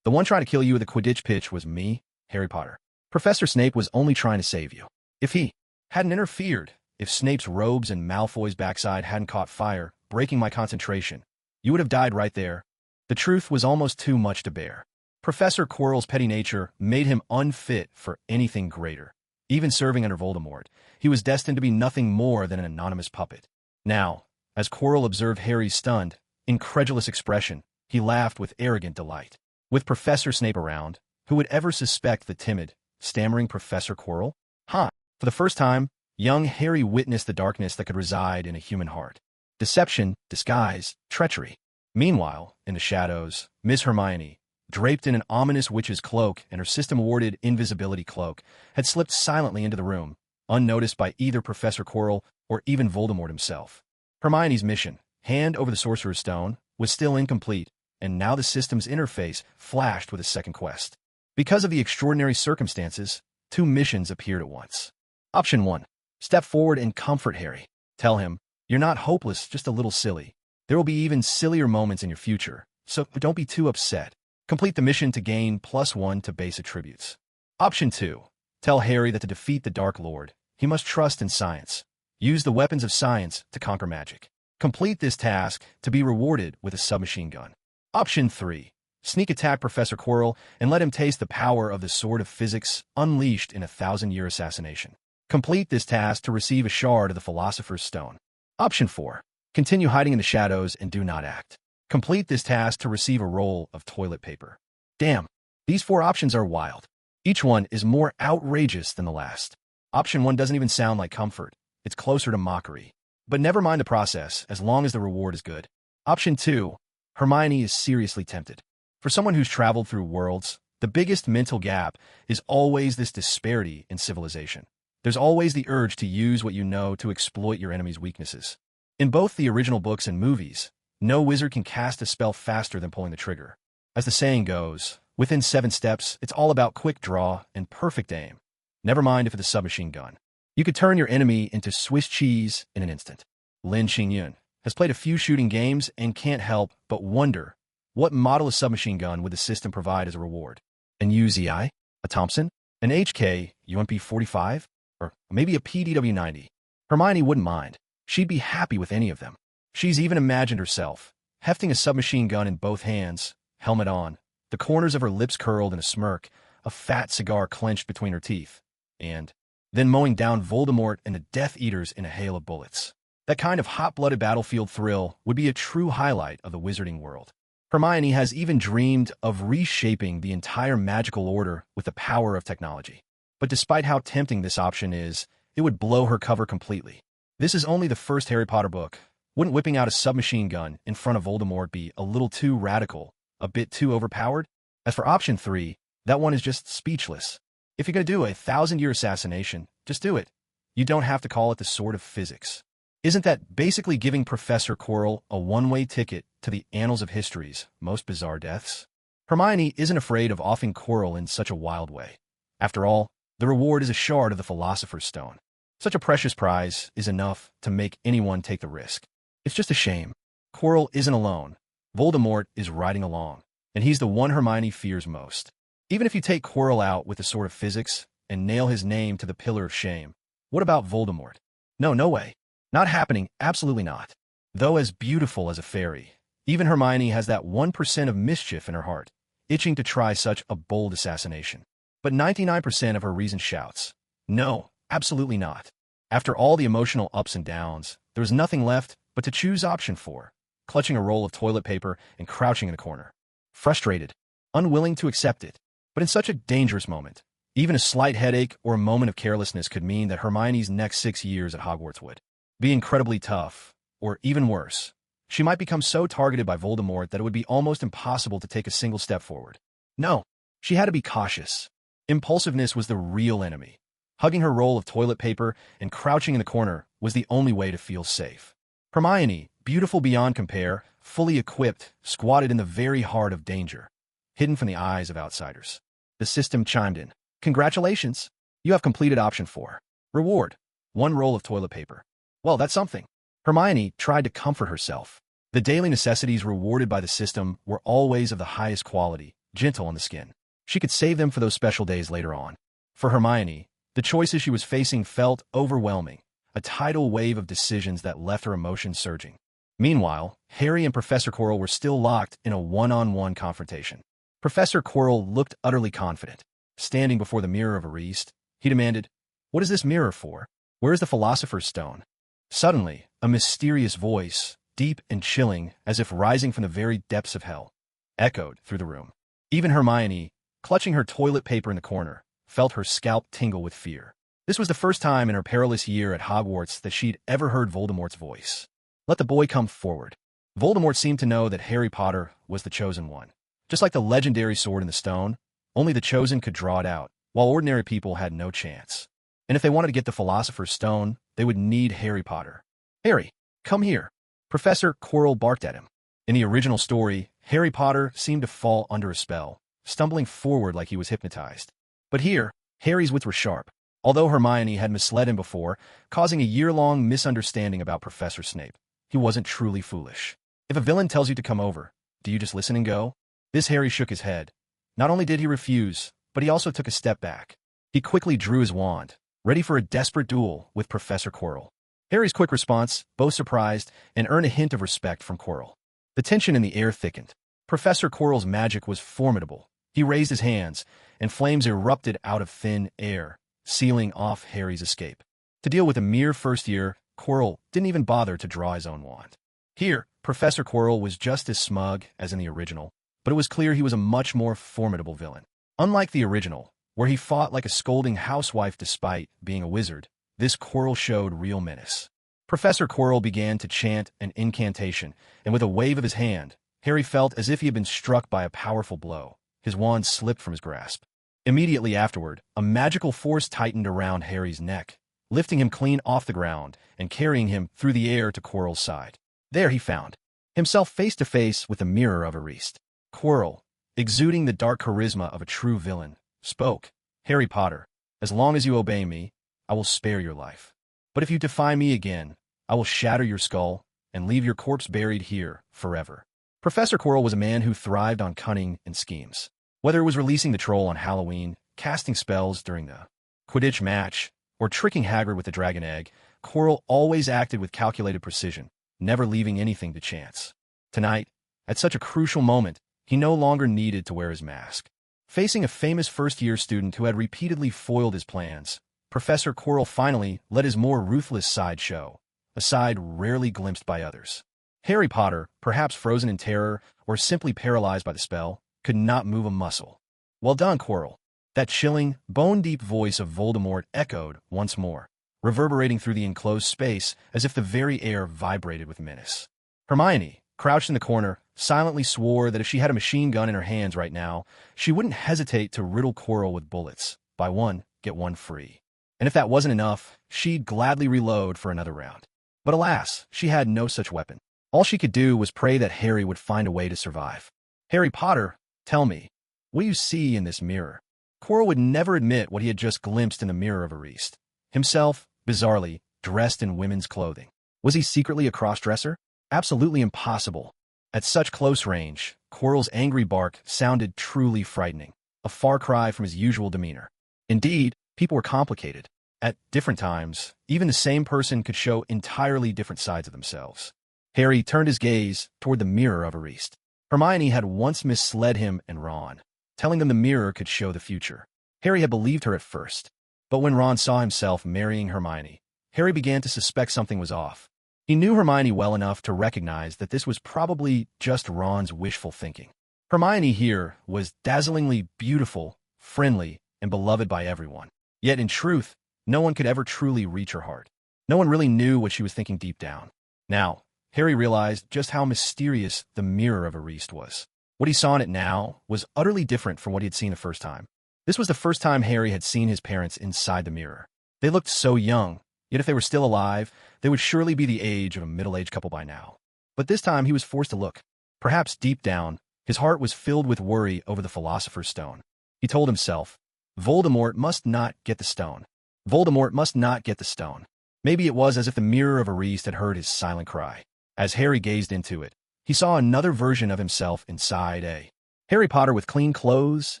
The one trying to kill you at the Quidditch pitch was me, Harry Potter. Professor Snape was only trying to save you. If he hadn't interfered, if Snape's robes and Malfoy's backside hadn't caught fire, breaking my concentration, you would have died right there. The truth was almost too much to bear. Professor Quirrell's petty nature made him unfit for anything greater. Even serving under Voldemort, he was destined to be nothing more than an anonymous puppet. Now, as Quirrell observed Harry's stunned, incredulous expression, he laughed with arrogant delight. With Professor Snape around, who would ever suspect the timid, stammering Professor Quirrell? For the first time, young Harry witnessed the darkness that could reside in a human heart. Deception, disguise, treachery. Meanwhile, in the shadows, Miss Hermione, draped in an ominous witch's cloak and her system-awarded invisibility cloak, had slipped silently into the room, unnoticed by either Professor Quirrell or even Voldemort himself. Hermione's mission, hand over the Sorcerer's Stone, was still incomplete, and now the system's interface flashed with a second quest. Because of the extraordinary circumstances, 2 missions appeared at once. Option 1. Step forward and comfort Harry. Tell him, you're not hopeless, just a little silly. There will be even sillier moments in your future, so don't be too upset. Complete the mission to gain +1 to base attributes. Option 2. Tell Harry that to defeat the Dark Lord, he must trust in science. Use the weapons of science to conquer magic. Complete this task to be rewarded with a submachine gun. Option 3. Sneak attack Professor Quirrell and let him taste the power of the Sword of Physics unleashed in a 1,000-year assassination. Complete this task to receive a shard of the Philosopher's Stone. Option 4. Continue hiding in the shadows and do not act. Complete this task to receive a roll of toilet paper. Damn, these 4 options are wild. Each one is more outrageous than the last. Option 1 doesn't even sound like comfort. It's closer to mockery. But never mind the process, as long as the reward is good. Option 2. Hermione is seriously tempted. For someone who's traveled through worlds, the biggest mental gap is always this disparity in civilization. There's always the urge to use what you know to exploit your enemy's weaknesses. In both the original books and movies, no wizard can cast a spell faster than pulling the trigger. As the saying goes, within 7 steps, it's all about quick draw and perfect aim. Never mind if it's a submachine gun. You could turn your enemy into Swiss cheese in an instant. Lin Xingyun has played a few shooting games and can't help but wonder, what model of submachine gun would the system provide as a reward? An UZI? A Thompson? An HK UMP-45? Or maybe a PDW-90? Hermione wouldn't mind. She'd be happy with any of them. She's even imagined herself, hefting a submachine gun in both hands, helmet on, the corners of her lips curled in a smirk, a fat cigar clenched between her teeth, and then mowing down Voldemort and the Death Eaters in a hail of bullets. That kind of hot-blooded battlefield thrill would be a true highlight of the wizarding world. Hermione has even dreamed of reshaping the entire magical order with the power of technology. But despite how tempting this option is, it would blow her cover completely. This is only the first Harry Potter book. Wouldn't whipping out a submachine gun in front of Voldemort be a little too radical, a bit too overpowered? As for option 3, that one is just speechless. If you're going to do a 1,000-year assassination, just do it. You don't have to call it the Sword of Physics. Isn't that basically giving Professor Quirrell a one-way ticket to the annals of history's most bizarre deaths? Hermione isn't afraid of offing Quirrell in such a wild way. After all, the reward is a shard of the Philosopher's Stone. Such a precious prize is enough to make anyone take the risk. It's just a shame. Quirrell isn't alone. Voldemort is riding along, and he's the one Hermione fears most. Even if you take Quirrell out with the Sword of Physics and nail his name to the Pillar of Shame, what about Voldemort? No way. Not happening, absolutely not. Though as beautiful as a fairy, even Hermione has that 1% of mischief in her heart, itching to try such a bold assassination. But 99% of her reason shouts, no, absolutely not. After all the emotional ups and downs, there was nothing left but to choose option 4, clutching a roll of toilet paper and crouching in a corner. Frustrated, unwilling to accept it. But in such a dangerous moment, even a slight headache or a moment of carelessness could mean that Hermione's next 6 years at Hogwarts would be incredibly tough, or even worse. She might become so targeted by Voldemort that it would be almost impossible to take a single step forward. No, she had to be cautious. Impulsiveness was the real enemy. Hugging her roll of toilet paper and crouching in the corner was the only way to feel safe. Hermione, beautiful beyond compare, fully equipped, squatted in the very heart of danger, hidden from the eyes of outsiders. The system chimed in. Congratulations! You have completed option 4. Reward: 1 roll of toilet paper. Well, that's something. Hermione tried to comfort herself. The daily necessities rewarded by the system were always of the highest quality, gentle on the skin. She could save them for those special days later on. For Hermione, the choices she was facing felt overwhelming, a tidal wave of decisions that left her emotions surging. Meanwhile, Harry and Professor Quirrell were still locked in a one-on-one confrontation. Professor Quirrell looked utterly confident. Standing before the mirror of Ariste, he demanded, "What is this mirror for? Where is the Philosopher's Stone?" Suddenly, a mysterious voice, deep and chilling, as if rising from the very depths of hell, echoed through the room. Even Hermione, clutching her toilet paper in the corner, felt her scalp tingle with fear. This was the first time in her perilous year at Hogwarts that she'd ever heard Voldemort's voice. Let the boy come forward. Voldemort seemed to know that Harry Potter was the chosen one. Just like the legendary sword in the stone, only the chosen could draw it out, while ordinary people had no chance. And if they wanted to get the Philosopher's Stone, they would need Harry Potter. "Harry, come here." Professor Quirrell barked at him. In the original story, Harry Potter seemed to fall under a spell, stumbling forward like he was hypnotized. But here, Harry's wits were sharp, although Hermione had misled him before, causing a year-long misunderstanding about Professor Snape. He wasn't truly foolish. If a villain tells you to come over, do you just listen and go? This Harry shook his head. Not only did he refuse, but he also took a step back. He quickly drew his wand, ready for a desperate duel with Professor Quirrell. Harry's quick response both surprised and earned a hint of respect from Quirrell. The tension in the air thickened. Professor Quirrell's magic was formidable. He raised his hands, and flames erupted out of thin air, sealing off Harry's escape. To deal with a mere first year, Quirrell didn't even bother to draw his own wand. Here, Professor Quirrell was just as smug as in the original, but it was clear he was a much more formidable villain. Unlike the original, where he fought like a scolding housewife despite being a wizard, this Quirrell showed real menace. Professor Quirrell began to chant an incantation, and with a wave of his hand, Harry felt as if he had been struck by a powerful blow. His wand slipped from his grasp. Immediately afterward, a magical force tightened around Harry's neck, lifting him clean off the ground and carrying him through the air to Quirrell's side. There he found himself face to face with the mirror of Ariste. Quirrell, exuding the dark charisma of a true villain, spoke, "Harry Potter, as long as you obey me, I will spare your life. But if you defy me again, I will shatter your skull and leave your corpse buried here forever." Professor Quirrell was a man who thrived on cunning and schemes. Whether it was releasing the troll on Halloween, casting spells during the Quidditch match, or tricking Hagrid with the dragon egg, Quirrell always acted with calculated precision, never leaving anything to chance. Tonight, at such a crucial moment, he no longer needed to wear his mask. Facing a famous first-year student who had repeatedly foiled his plans, Professor Quirrell finally let his more ruthless side show, a side rarely glimpsed by others. Harry Potter, perhaps frozen in terror or simply paralyzed by the spell, could not move a muscle. "Well done, Quirrell." That chilling, bone-deep voice of Voldemort echoed once more, reverberating through the enclosed space as if the very air vibrated with menace. Hermione, crouched in the corner, silently swore that if she had a machine gun in her hands right now, she wouldn't hesitate to riddle Quirrell with bullets. Buy one, get one free. And if that wasn't enough, she'd gladly reload for another round. But alas, she had no such weapon. All she could do was pray that Harry would find a way to survive. "Harry Potter, tell me, what do you see in this mirror?" Quirrell would never admit what he had just glimpsed in the mirror of Ariste. Himself, bizarrely, dressed in women's clothing. Was he secretly a crossdresser? Absolutely impossible. At such close range, Quirrell's angry bark sounded truly frightening, a far cry from his usual demeanor. Indeed, people were complicated. At different times, even the same person could show entirely different sides of themselves. Harry turned his gaze toward the mirror of Ariste. Hermione had once misled him and Ron, telling them the mirror could show the future. Harry had believed her at first, but when Ron saw himself marrying Hermione, Harry began to suspect something was off. He knew Hermione well enough to recognize that this was probably just Ron's wishful thinking. Hermione here was dazzlingly beautiful, friendly, and beloved by everyone. Yet in truth, no one could ever truly reach her heart. No one really knew what she was thinking deep down. Now, Harry realized just how mysterious the mirror of Ariste was. What he saw in it now was utterly different from what he had seen the first time. This was the first time Harry had seen his parents inside the mirror. They looked so young, yet if they were still alive, they would surely be the age of a middle-aged couple by now. But this time he was forced to look. Perhaps deep down, his heart was filled with worry over the Philosopher's Stone. He told himself, Voldemort must not get the stone. Voldemort must not get the stone. Maybe it was as if the mirror of Ariste had heard his silent cry. As Harry gazed into it, he saw another version of himself inside a Harry Potter with clean clothes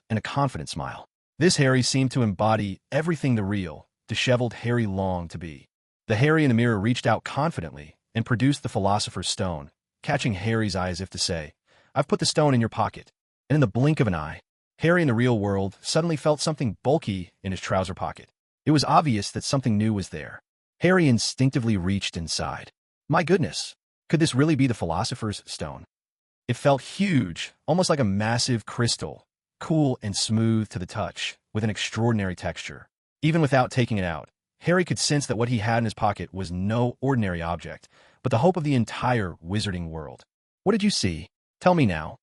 and a confident smile. This Harry seemed to embody everything the real, disheveled Harry longed to be. The Harry in the mirror reached out confidently and produced the Philosopher's Stone, catching Harry's eye as if to say, "I've put the stone in your pocket." And in the blink of an eye, Harry in the real world suddenly felt something bulky in his trouser pocket. It was obvious that something new was there. Harry instinctively reached inside. My goodness, could this really be the Philosopher's Stone? It felt huge, almost like a massive crystal, cool and smooth to the touch, with an extraordinary texture. Even without taking it out, Harry could sense that what he had in his pocket was no ordinary object, but the hope of the entire wizarding world. What did you see? Tell me now.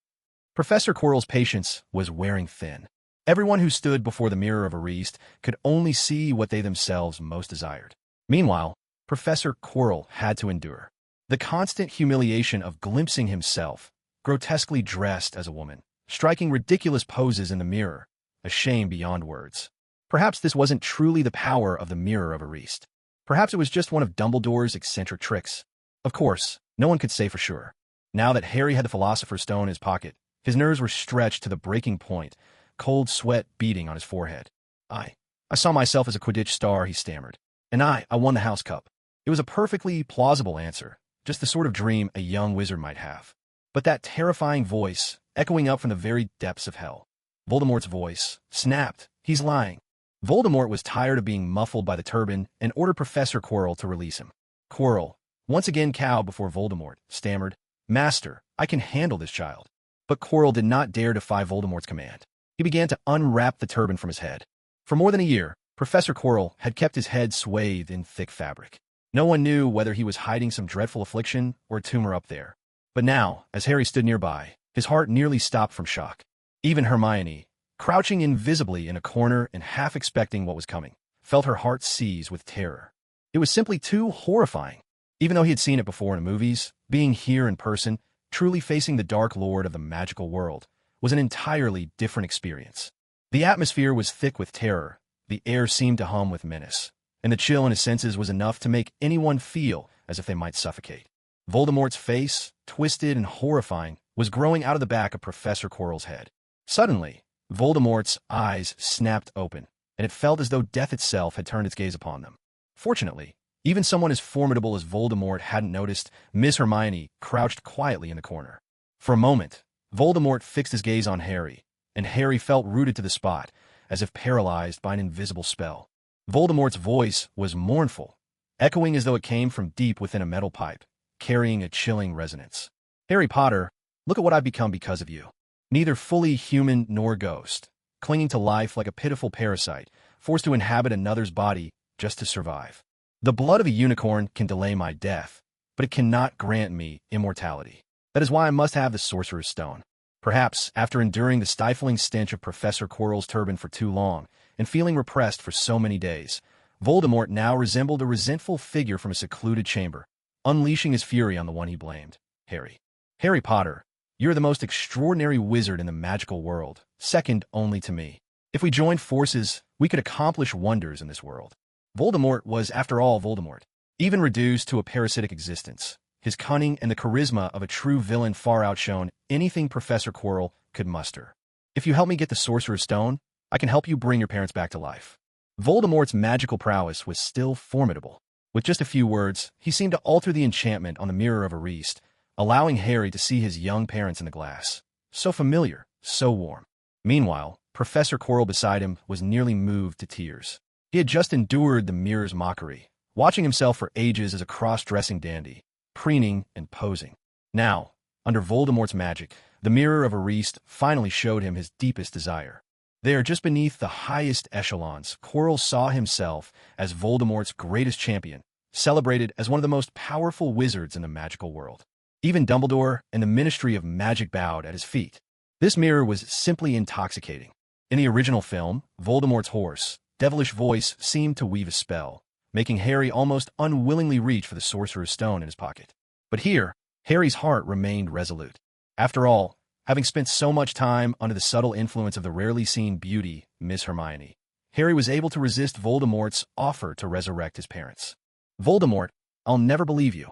Professor Quirrell's patience was wearing thin. Everyone who stood before the mirror of Ariste could only see what they themselves most desired. Meanwhile, Professor Quirrell had to endure the constant humiliation of glimpsing himself grotesquely dressed as a woman, striking ridiculous poses in the mirror, a shame beyond words. Perhaps this wasn't truly the power of the Mirror of Erist. Perhaps it was just one of Dumbledore's eccentric tricks. Of course, no one could say for sure. Now that Harry had the Philosopher's Stone in his pocket, his nerves were stretched to the breaking point, cold sweat beating on his forehead. I saw myself as a Quidditch star, he stammered. And I won the House Cup. It was a perfectly plausible answer, just the sort of dream a young wizard might have. But that terrifying voice, echoing up from the very depths of hell. Voldemort's voice snapped. He's lying. Voldemort was tired of being muffled by the turban and ordered Professor Quirrell to release him. Quirrell, once again cowed before Voldemort, stammered, "Master, I can handle this child." But Quirrell did not dare defy Voldemort's command. He began to unwrap the turban from his head. For more than a year, Professor Quirrell had kept his head swathed in thick fabric. No one knew whether he was hiding some dreadful affliction or a tumor up there. But now, as Harry stood nearby, his heart nearly stopped from shock. Even Hermione, crouching invisibly in a corner and half expecting what was coming, felt her heart seize with terror. It was simply too horrifying. Even though he had seen it before in the movies, being here in person, truly facing the Dark Lord of the magical world, was an entirely different experience. The atmosphere was thick with terror, the air seemed to hum with menace, and the chill in his senses was enough to make anyone feel as if they might suffocate. Voldemort's face, twisted and horrifying, was growing out of the back of Professor Quirrell's head. Suddenly, Voldemort's eyes snapped open, and it felt as though death itself had turned its gaze upon them. Fortunately, even someone as formidable as Voldemort hadn't noticed Miss Hermione crouched quietly in the corner. For a moment, Voldemort fixed his gaze on Harry, and Harry felt rooted to the spot, as if paralyzed by an invisible spell. Voldemort's voice was mournful, echoing as though it came from deep within a metal pipe, carrying a chilling resonance. "Harry Potter, look at what I've become because of you. Neither fully human nor ghost, clinging to life like a pitiful parasite, forced to inhabit another's body just to survive. The blood of a unicorn can delay my death, but it cannot grant me immortality. That is why I must have the Sorcerer's Stone." Perhaps, after enduring the stifling stench of Professor Quirrell's turban for too long, and feeling repressed for so many days, Voldemort now resembled a resentful figure from a secluded chamber, unleashing his fury on the one he blamed, Harry. "Harry Potter, you're the most extraordinary wizard in the magical world, second only to me. If we joined forces, we could accomplish wonders in this world." Voldemort was, after all, Voldemort. Even reduced to a parasitic existence, his cunning and the charisma of a true villain far outshone anything Professor Quirrell could muster. "If you help me get the Sorcerer's Stone, I can help you bring your parents back to life." Voldemort's magical prowess was still formidable. With just a few words, he seemed to alter the enchantment on the Mirror of Erist, allowing Harry to see his young parents in the glass. So familiar, so warm. Meanwhile, Professor Quirrell beside him was nearly moved to tears. He had just endured the mirror's mockery, watching himself for ages as a cross-dressing dandy, preening and posing. Now, under Voldemort's magic, the Mirror of Erist finally showed him his deepest desire. There, just beneath the highest echelons, Quirrell saw himself as Voldemort's greatest champion, celebrated as one of the most powerful wizards in the magical world. Even Dumbledore and the Ministry of Magic bowed at his feet. This mirror was simply intoxicating. In the original film, Voldemort's hoarse, devilish voice seemed to weave a spell, making Harry almost unwillingly reach for the Sorcerer's Stone in his pocket. But here, Harry's heart remained resolute. After all, having spent so much time under the subtle influence of the rarely seen beauty, Miss Hermione, Harry was able to resist Voldemort's offer to resurrect his parents. "Voldemort, I'll never believe you."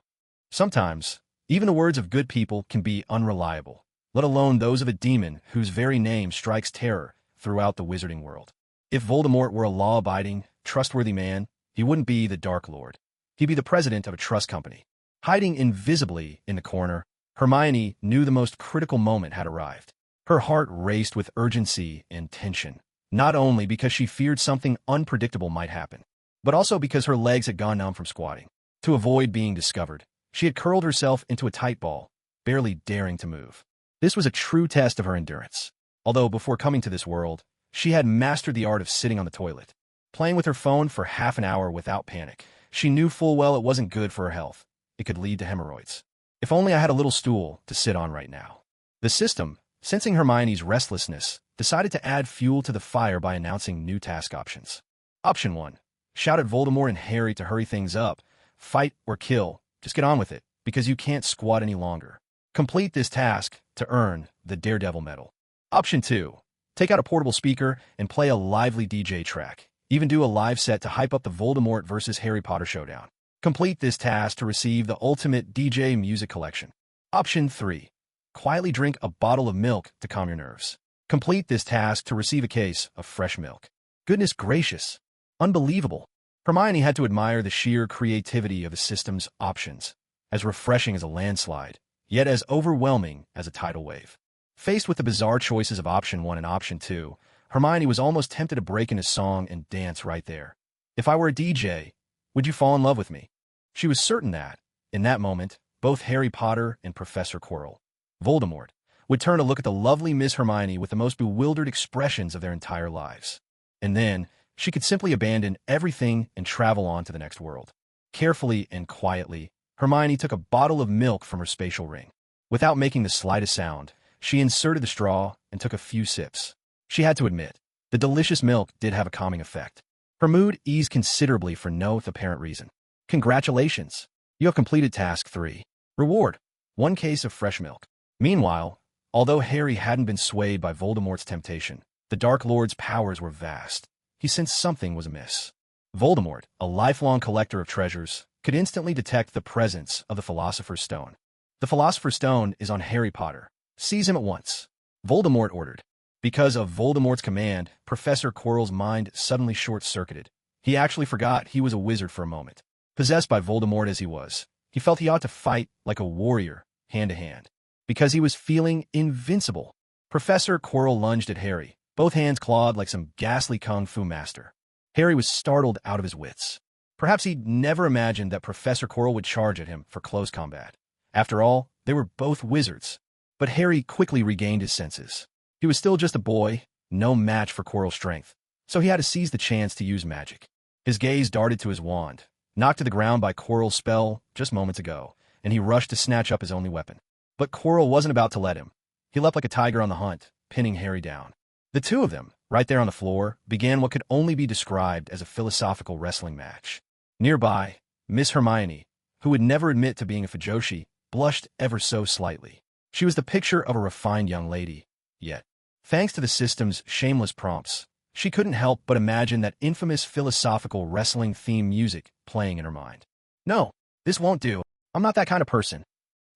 Sometimes, even the words of good people can be unreliable, let alone those of a demon whose very name strikes terror throughout the wizarding world. If Voldemort were a law-abiding, trustworthy man, he wouldn't be the Dark Lord. He'd be the president of a trust company. Hiding invisibly in the corner, Hermione knew the most critical moment had arrived. Her heart raced with urgency and tension, not only because she feared something unpredictable might happen, but also because her legs had gone numb from squatting. To avoid being discovered, she had curled herself into a tight ball, barely daring to move. This was a true test of her endurance. Although before coming to this world, she had mastered the art of sitting on the toilet. Playing with her phone for half an hour without panic, she knew full well it wasn't good for her health. It could lead to hemorrhoids. "If only I had a little stool to sit on right now." The system, sensing Hermione's restlessness, decided to add fuel to the fire by announcing new task options. Option 1. Shout at Voldemort and Harry to hurry things up. Fight or kill. Just get on with it, because you can't squat any longer. Complete this task to earn the Daredevil medal. Option 2. Take out a portable speaker and play a lively DJ track. Even do a live set to hype up the Voldemort vs. Harry Potter showdown. Complete this task to receive the ultimate DJ music collection. Option 3. Quietly drink a bottle of milk to calm your nerves. Complete this task to receive a case of fresh milk. Goodness gracious. Unbelievable. Hermione had to admire the sheer creativity of the system's options, as refreshing as a landslide, yet as overwhelming as a tidal wave. Faced with the bizarre choices of Option 1 and Option 2, Hermione was almost tempted to break into song and dance right there. If I were a DJ, would you fall in love with me? She was certain that, in that moment, both Harry Potter and Professor Quirrell, Voldemort, would turn to look at the lovely Miss Hermione with the most bewildered expressions of their entire lives. And then, she could simply abandon everything and travel on to the next world. Carefully and quietly, Hermione took a bottle of milk from her spatial ring. Without making the slightest sound, she inserted the straw and took a few sips. She had to admit, the delicious milk did have a calming effect. Her mood eased considerably for no apparent reason. Congratulations! You have completed Task 3. Reward: 1 case of fresh milk. Meanwhile, although Harry hadn't been swayed by Voldemort's temptation, the Dark Lord's powers were vast. He sensed something was amiss. Voldemort, a lifelong collector of treasures, could instantly detect the presence of the Philosopher's Stone. The Philosopher's Stone is on Harry Potter. Seize him at once. Voldemort ordered. Because of Voldemort's command, Professor Quirrell's mind suddenly short-circuited. He actually forgot he was a wizard for a moment. Possessed by Voldemort as he was, he felt he ought to fight like a warrior, hand-to-hand. Because he was feeling invincible. Professor Quirrell lunged at Harry, both hands clawed like some ghastly kung fu master. Harry was startled out of his wits. Perhaps he'd never imagined that Professor Quirrell would charge at him for close combat. After all, they were both wizards. But Harry quickly regained his senses. He was still just a boy, no match for Quirrell's strength, so he had to seize the chance to use magic. His gaze darted to his wand, knocked to the ground by Quirrell's spell just moments ago, and he rushed to snatch up his only weapon. But Quirrell wasn't about to let him. He leapt like a tiger on the hunt, pinning Harry down. The two of them, right there on the floor, began what could only be described as a philosophical wrestling match. Nearby, Miss Hermione, who would never admit to being a Fujoshi, blushed ever so slightly. She was the picture of a refined young lady, yet, thanks to the system's shameless prompts, she couldn't help but imagine that infamous philosophical wrestling theme music playing in her mind. No, this won't do. I'm not that kind of person.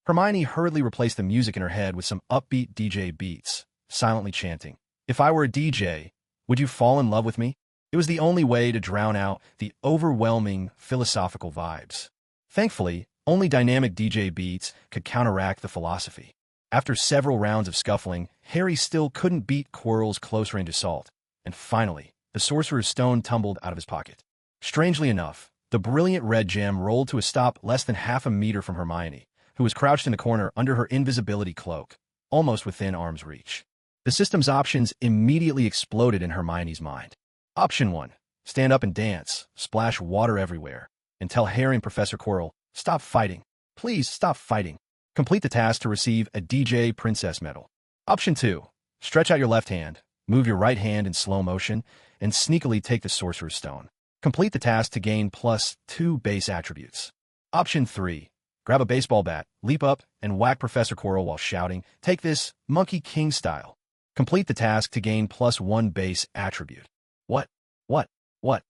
Hermione hurriedly replaced the music in her head with some upbeat DJ beats, silently chanting, "If I were a DJ, would you fall in love with me?" It was the only way to drown out the overwhelming philosophical vibes. Thankfully, only dynamic DJ beats could counteract the philosophy. After several rounds of scuffling, Harry still couldn't beat Quirrell's close-range assault, and finally, the Sorcerer's Stone tumbled out of his pocket. Strangely enough, the brilliant red gem rolled to a stop less than half a meter from Hermione, who was crouched in the corner under her invisibility cloak, almost within arm's reach. The system's options immediately exploded in Hermione's mind. Option 1. Stand up and dance, splash water everywhere, and tell Harry and Professor Quirrell, "Stop fighting. Please stop fighting." Complete the task to receive a DJ Princess medal. Option 2. Stretch out your left hand, move your right hand in slow motion, and sneakily take the Sorcerer's Stone. Complete the task to gain +2 base attributes. Option 3. Grab a baseball bat, leap up, and whack Professor Quirrell while shouting, "Take this, Monkey King style." Complete the task to gain +1 base attribute. What?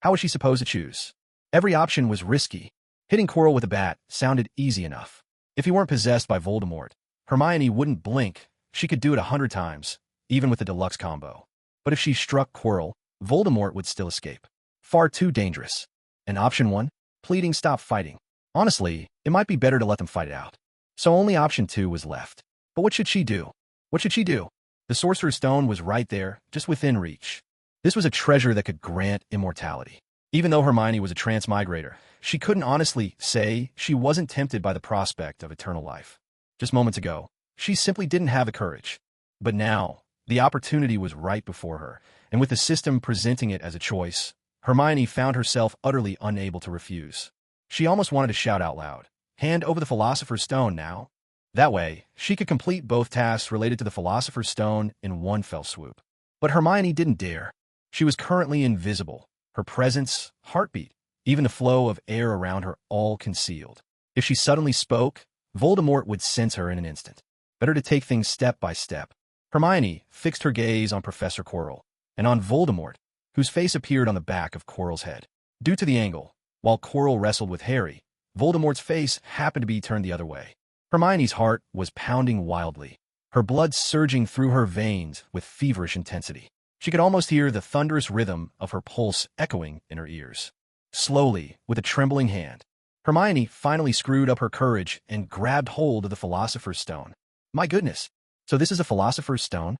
How was she supposed to choose? Every option was risky. Hitting Quirrell with a bat sounded easy enough. If he weren't possessed by Voldemort, Hermione wouldn't blink. She could do it 100 times, even with the deluxe combo. But if she struck Quirrell, Voldemort would still escape. Far too dangerous. And Option 1? Pleading stop fighting. Honestly, it might be better to let them fight it out. So only Option 2 was left. But what should she do? The Sorcerer's Stone was right there, just within reach. This was a treasure that could grant immortality. Even though Hermione was a transmigrator, she couldn't honestly say she wasn't tempted by the prospect of eternal life. Just moments ago, she simply didn't have the courage. But now, the opportunity was right before her, and with the system presenting it as a choice, Hermione found herself utterly unable to refuse. She almost wanted to shout out loud, "Hand over the Philosopher's Stone now." That way, she could complete both tasks related to the Philosopher's Stone in one fell swoop. But Hermione didn't dare. She was currently invisible, her presence, heartbeat, even the flow of air around her all concealed. If she suddenly spoke, Voldemort would sense her in an instant. Better to take things step by step. Hermione fixed her gaze on Professor Quirrell, and on Voldemort, whose face appeared on the back of Quirrell's head. Due to the angle, while Quirrell wrestled with Harry, Voldemort's face happened to be turned the other way. Hermione's heart was pounding wildly, her blood surging through her veins with feverish intensity. She could almost hear the thunderous rhythm of her pulse echoing in her ears. Slowly, with a trembling hand, Hermione finally screwed up her courage and grabbed hold of the Philosopher's Stone. My goodness, so this is a Philosopher's Stone?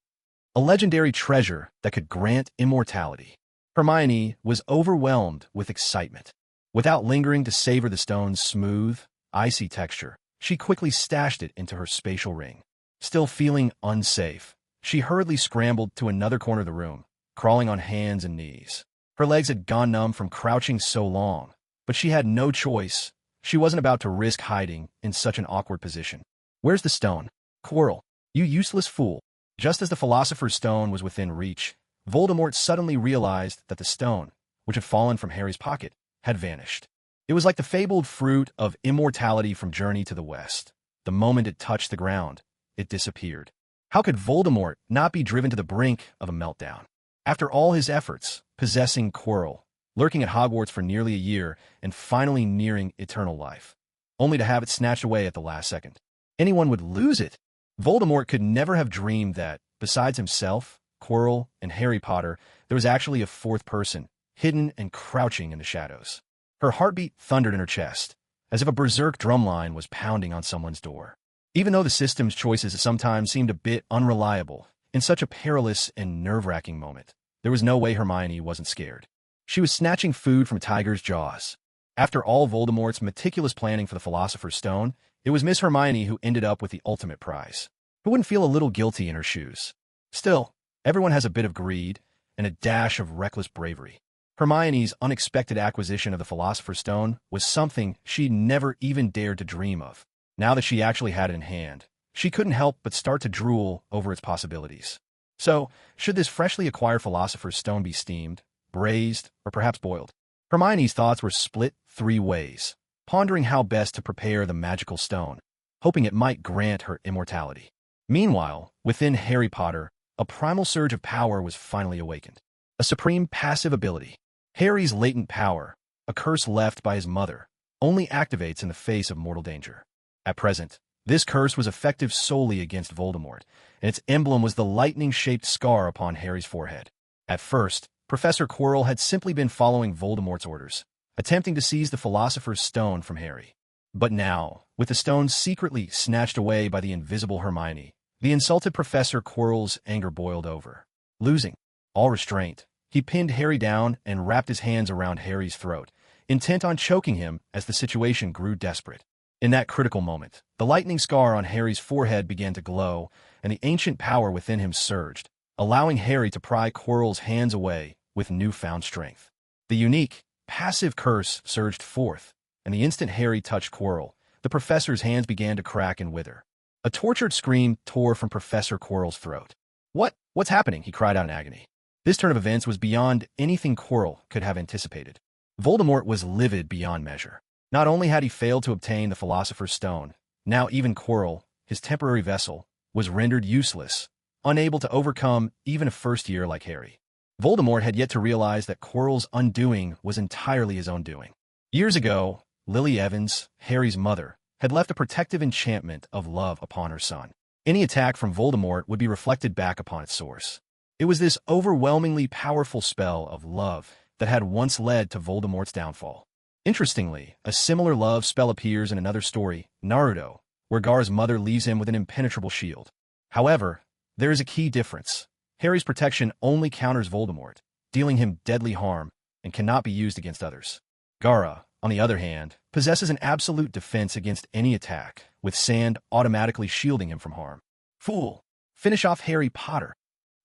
A legendary treasure that could grant immortality. Hermione was overwhelmed with excitement. Without lingering to savor the stone's smooth, icy texture, she quickly stashed it into her spatial ring. Still feeling unsafe, she hurriedly scrambled to another corner of the room, crawling on hands and knees. Her legs had gone numb from crouching so long, but she had no choice. She wasn't about to risk hiding in such an awkward position. Where's the stone? Quirrell, you useless fool. Just as the Philosopher's Stone was within reach, Voldemort suddenly realized that the stone, which had fallen from Harry's pocket, had vanished. It was like the fabled fruit of immortality from Journey to the West. The moment it touched the ground, it disappeared. How could Voldemort not be driven to the brink of a meltdown? After all his efforts, possessing Quirrell, lurking at Hogwarts for nearly a year, and finally nearing eternal life, only to have it snatched away at the last second. Anyone would lose it. Voldemort could never have dreamed that, besides himself, Quirrell, and Harry Potter, there was actually a fourth person, hidden and crouching in the shadows. Her heartbeat thundered in her chest, as if a berserk drumline was pounding on someone's door. Even though the system's choices sometimes seemed a bit unreliable, in such a perilous and nerve-wracking moment, there was no way Hermione wasn't scared. She was snatching food from a tiger's jaws. After all Voldemort's meticulous planning for the Philosopher's Stone, it was Miss Hermione who ended up with the ultimate prize. Who wouldn't feel a little guilty in her shoes? Still, everyone has a bit of greed and a dash of reckless bravery. Hermione's unexpected acquisition of the Philosopher's Stone was something she'd never even dared to dream of. Now that she actually had it in hand, she couldn't help but start to drool over its possibilities. So, should this freshly acquired Philosopher's Stone be steamed, braised, or perhaps boiled? Hermione's thoughts were split three ways, pondering how best to prepare the magical stone, hoping it might grant her immortality. Meanwhile, within Harry Potter, a primal surge of power was finally awakened. A supreme passive ability. Harry's latent power, a curse left by his mother, only activates in the face of mortal danger. At present, this curse was effective solely against Voldemort, and its emblem was the lightning-shaped scar upon Harry's forehead. At first, Professor Quirrell had simply been following Voldemort's orders, attempting to seize the Philosopher's Stone from Harry. But now, with the stone secretly snatched away by the invisible Hermione, the insulted Professor Quirrell's anger boiled over. Losing all restraint, he pinned Harry down and wrapped his hands around Harry's throat, intent on choking him as the situation grew desperate. In that critical moment, the lightning scar on Harry's forehead began to glow, and the ancient power within him surged, allowing Harry to pry Quirrell's hands away with newfound strength. The unique, passive curse surged forth, and the instant Harry touched Quirrell, the professor's hands began to crack and wither. A tortured scream tore from Professor Quirrell's throat. What's happening? He cried out in agony. This turn of events was beyond anything Quirrell could have anticipated. Voldemort was livid beyond measure. Not only had he failed to obtain the Philosopher's Stone, now even Quirrell, his temporary vessel, was rendered useless, unable to overcome even a first year like Harry. Voldemort had yet to realize that Quirrell's undoing was entirely his own doing. Years ago, Lily Evans, Harry's mother, had left a protective enchantment of love upon her son. Any attack from Voldemort would be reflected back upon its source. It was this overwhelmingly powerful spell of love that had once led to Voldemort's downfall. Interestingly, a similar love spell appears in another story, Naruto, where Gar's mother leaves him with an impenetrable shield. However, there is a key difference. Harry's protection only counters Voldemort, dealing him deadly harm, and cannot be used against others. Gara, on the other hand, possesses an absolute defense against any attack, with sand automatically shielding him from harm. Fool! Finish off Harry Potter!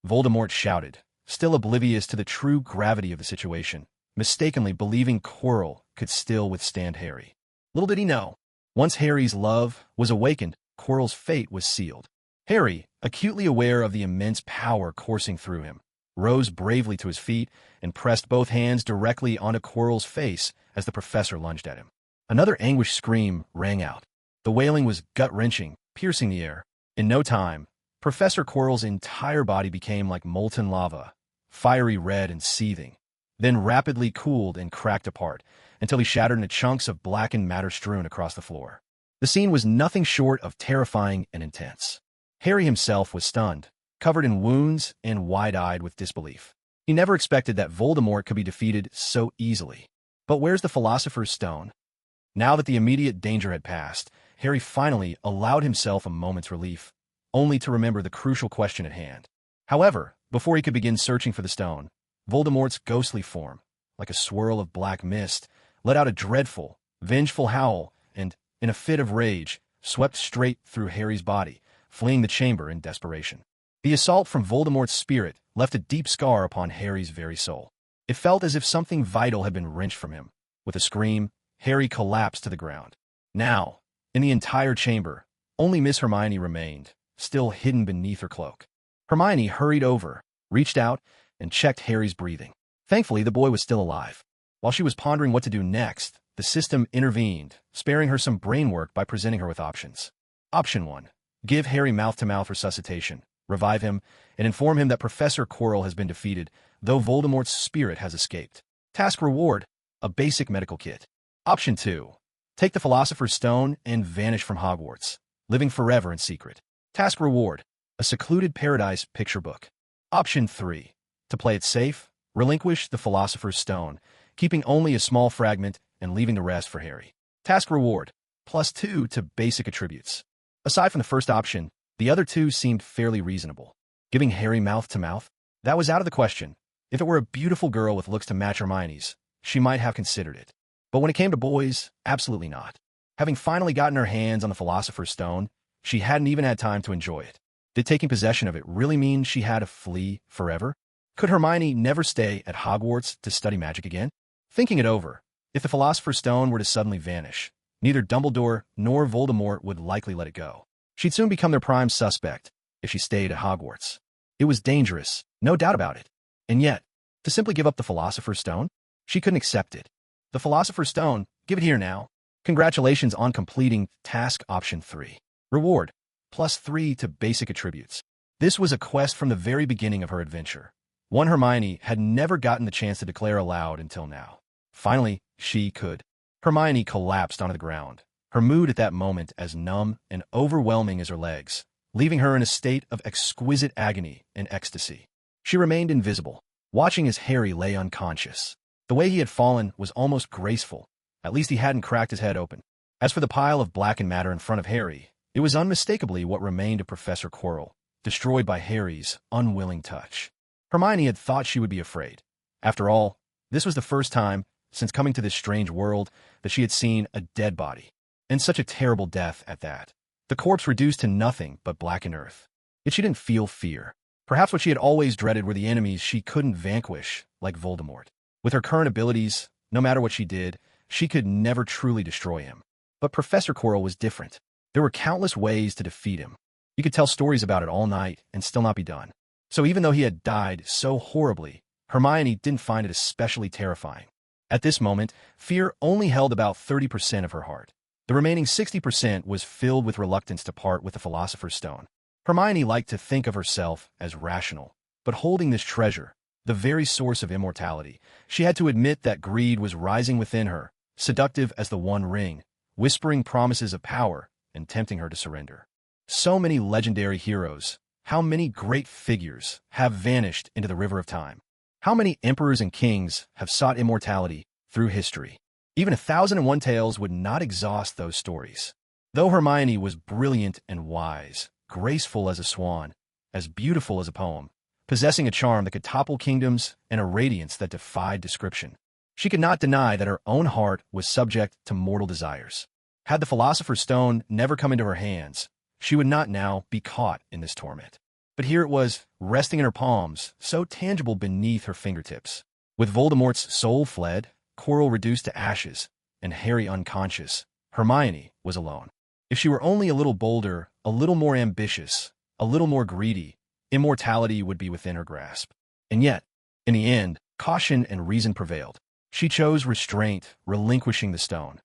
Voldemort shouted, still oblivious to the true gravity of the situation, mistakenly believing Quirrell could still withstand Harry. Little did he know, once Harry's love was awakened, Quirrell's fate was sealed. Harry, acutely aware of the immense power coursing through him, rose bravely to his feet and pressed both hands directly onto Quirrell's face as the professor lunged at him. Another anguished scream rang out. The wailing was gut-wrenching, piercing the air. In no time, Professor Quirrell's entire body became like molten lava, fiery red and seething, then rapidly cooled and cracked apart until he shattered into chunks of blackened matter strewn across the floor. The scene was nothing short of terrifying and intense. Harry himself was stunned, covered in wounds and wide-eyed with disbelief. He never expected that Voldemort could be defeated so easily. But where's the Philosopher's Stone? Now that the immediate danger had passed, Harry finally allowed himself a moment's relief, only to remember the crucial question at hand. However, before he could begin searching for the stone, Voldemort's ghostly form, like a swirl of black mist, let out a dreadful, vengeful howl and, in a fit of rage, swept straight through Harry's body, fleeing the chamber in desperation. The assault from Voldemort's spirit left a deep scar upon Harry's very soul. It felt as if something vital had been wrenched from him. With a scream, Harry collapsed to the ground. Now, in the entire chamber, only Miss Hermione remained, still hidden beneath her cloak. Hermione hurried over, reached out, and checked Harry's breathing. Thankfully, the boy was still alive. While she was pondering what to do next, the system intervened, sparing her some brain work by presenting her with options. Option 1. Give Harry mouth-to-mouth resuscitation, revive him, and inform him that Professor Quirrell has been defeated, though Voldemort's spirit has escaped. Task reward: a basic medical kit. Option 2. Take the Philosopher's Stone and vanish from Hogwarts, living forever in secret. Task reward: a secluded paradise picture book. Option 3. To play it safe, relinquish the Philosopher's Stone, keeping only a small fragment and leaving the rest for Harry. Task reward: +2 to basic attributes. Aside from the first option, the other two seemed fairly reasonable. Giving Harry mouth-to-mouth? That was out of the question. If it were a beautiful girl with looks to match Hermione's, she might have considered it. But when it came to boys, absolutely not. Having finally gotten her hands on the Philosopher's Stone, she hadn't even had time to enjoy it. Did taking possession of it really mean she had to flee forever? Could Hermione never stay at Hogwarts to study magic again? Thinking it over, if the Philosopher's Stone were to suddenly vanish, neither Dumbledore nor Voldemort would likely let it go. She'd soon become their prime suspect if she stayed at Hogwarts. It was dangerous, no doubt about it. And yet, to simply give up the Philosopher's Stone? She couldn't accept it. The Philosopher's Stone, give it here now. Congratulations on completing task option 3. Reward: +3 to basic attributes. This was a quest from the very beginning of her adventure. One Hermione had never gotten the chance to declare aloud until now. Finally, she could. Hermione collapsed onto the ground, her mood at that moment as numb and overwhelming as her legs, leaving her in a state of exquisite agony and ecstasy. She remained invisible, watching as Harry lay unconscious. The way he had fallen was almost graceful. At least he hadn't cracked his head open. As for the pile of blackened matter in front of Harry, it was unmistakably what remained of Professor Quirrell, destroyed by Harry's unwilling touch. Hermione had thought she would be afraid. After all, this was the first time, since coming to this strange world, that she had seen a dead body. And such a terrible death at that. The corpse reduced to nothing but blackened earth. Yet she didn't feel fear. Perhaps what she had always dreaded were the enemies she couldn't vanquish, like Voldemort. With her current abilities, no matter what she did, she could never truly destroy him. But Professor Quirrell was different. There were countless ways to defeat him. You could tell stories about it all night and still not be done. So even though he had died so horribly, Hermione didn't find it especially terrifying. At this moment, fear only held about 30% of her heart. The remaining 60% was filled with reluctance to part with the Philosopher's Stone. Hermione liked to think of herself as rational, but holding this treasure, the very source of immortality, she had to admit that greed was rising within her, seductive as the One Ring, whispering promises of power and tempting her to surrender. So many legendary heroes, how many great figures have vanished into the river of time? How many emperors and kings have sought immortality through history? Even 1,001 Tales would not exhaust those stories. Though Hermione was brilliant and wise, graceful as a swan, as beautiful as a poem, possessing a charm that could topple kingdoms and a radiance that defied description, she could not deny that her own heart was subject to mortal desires. Had the Philosopher's Stone never come into her hands, she would not now be caught in this torment. But here it was, resting in her palms, so tangible beneath her fingertips. With Voldemort's soul fled, Quirrell reduced to ashes, and Harry unconscious, Hermione was alone. If she were only a little bolder, a little more ambitious, a little more greedy, immortality would be within her grasp. And yet, in the end, caution and reason prevailed. She chose restraint, relinquishing the stone,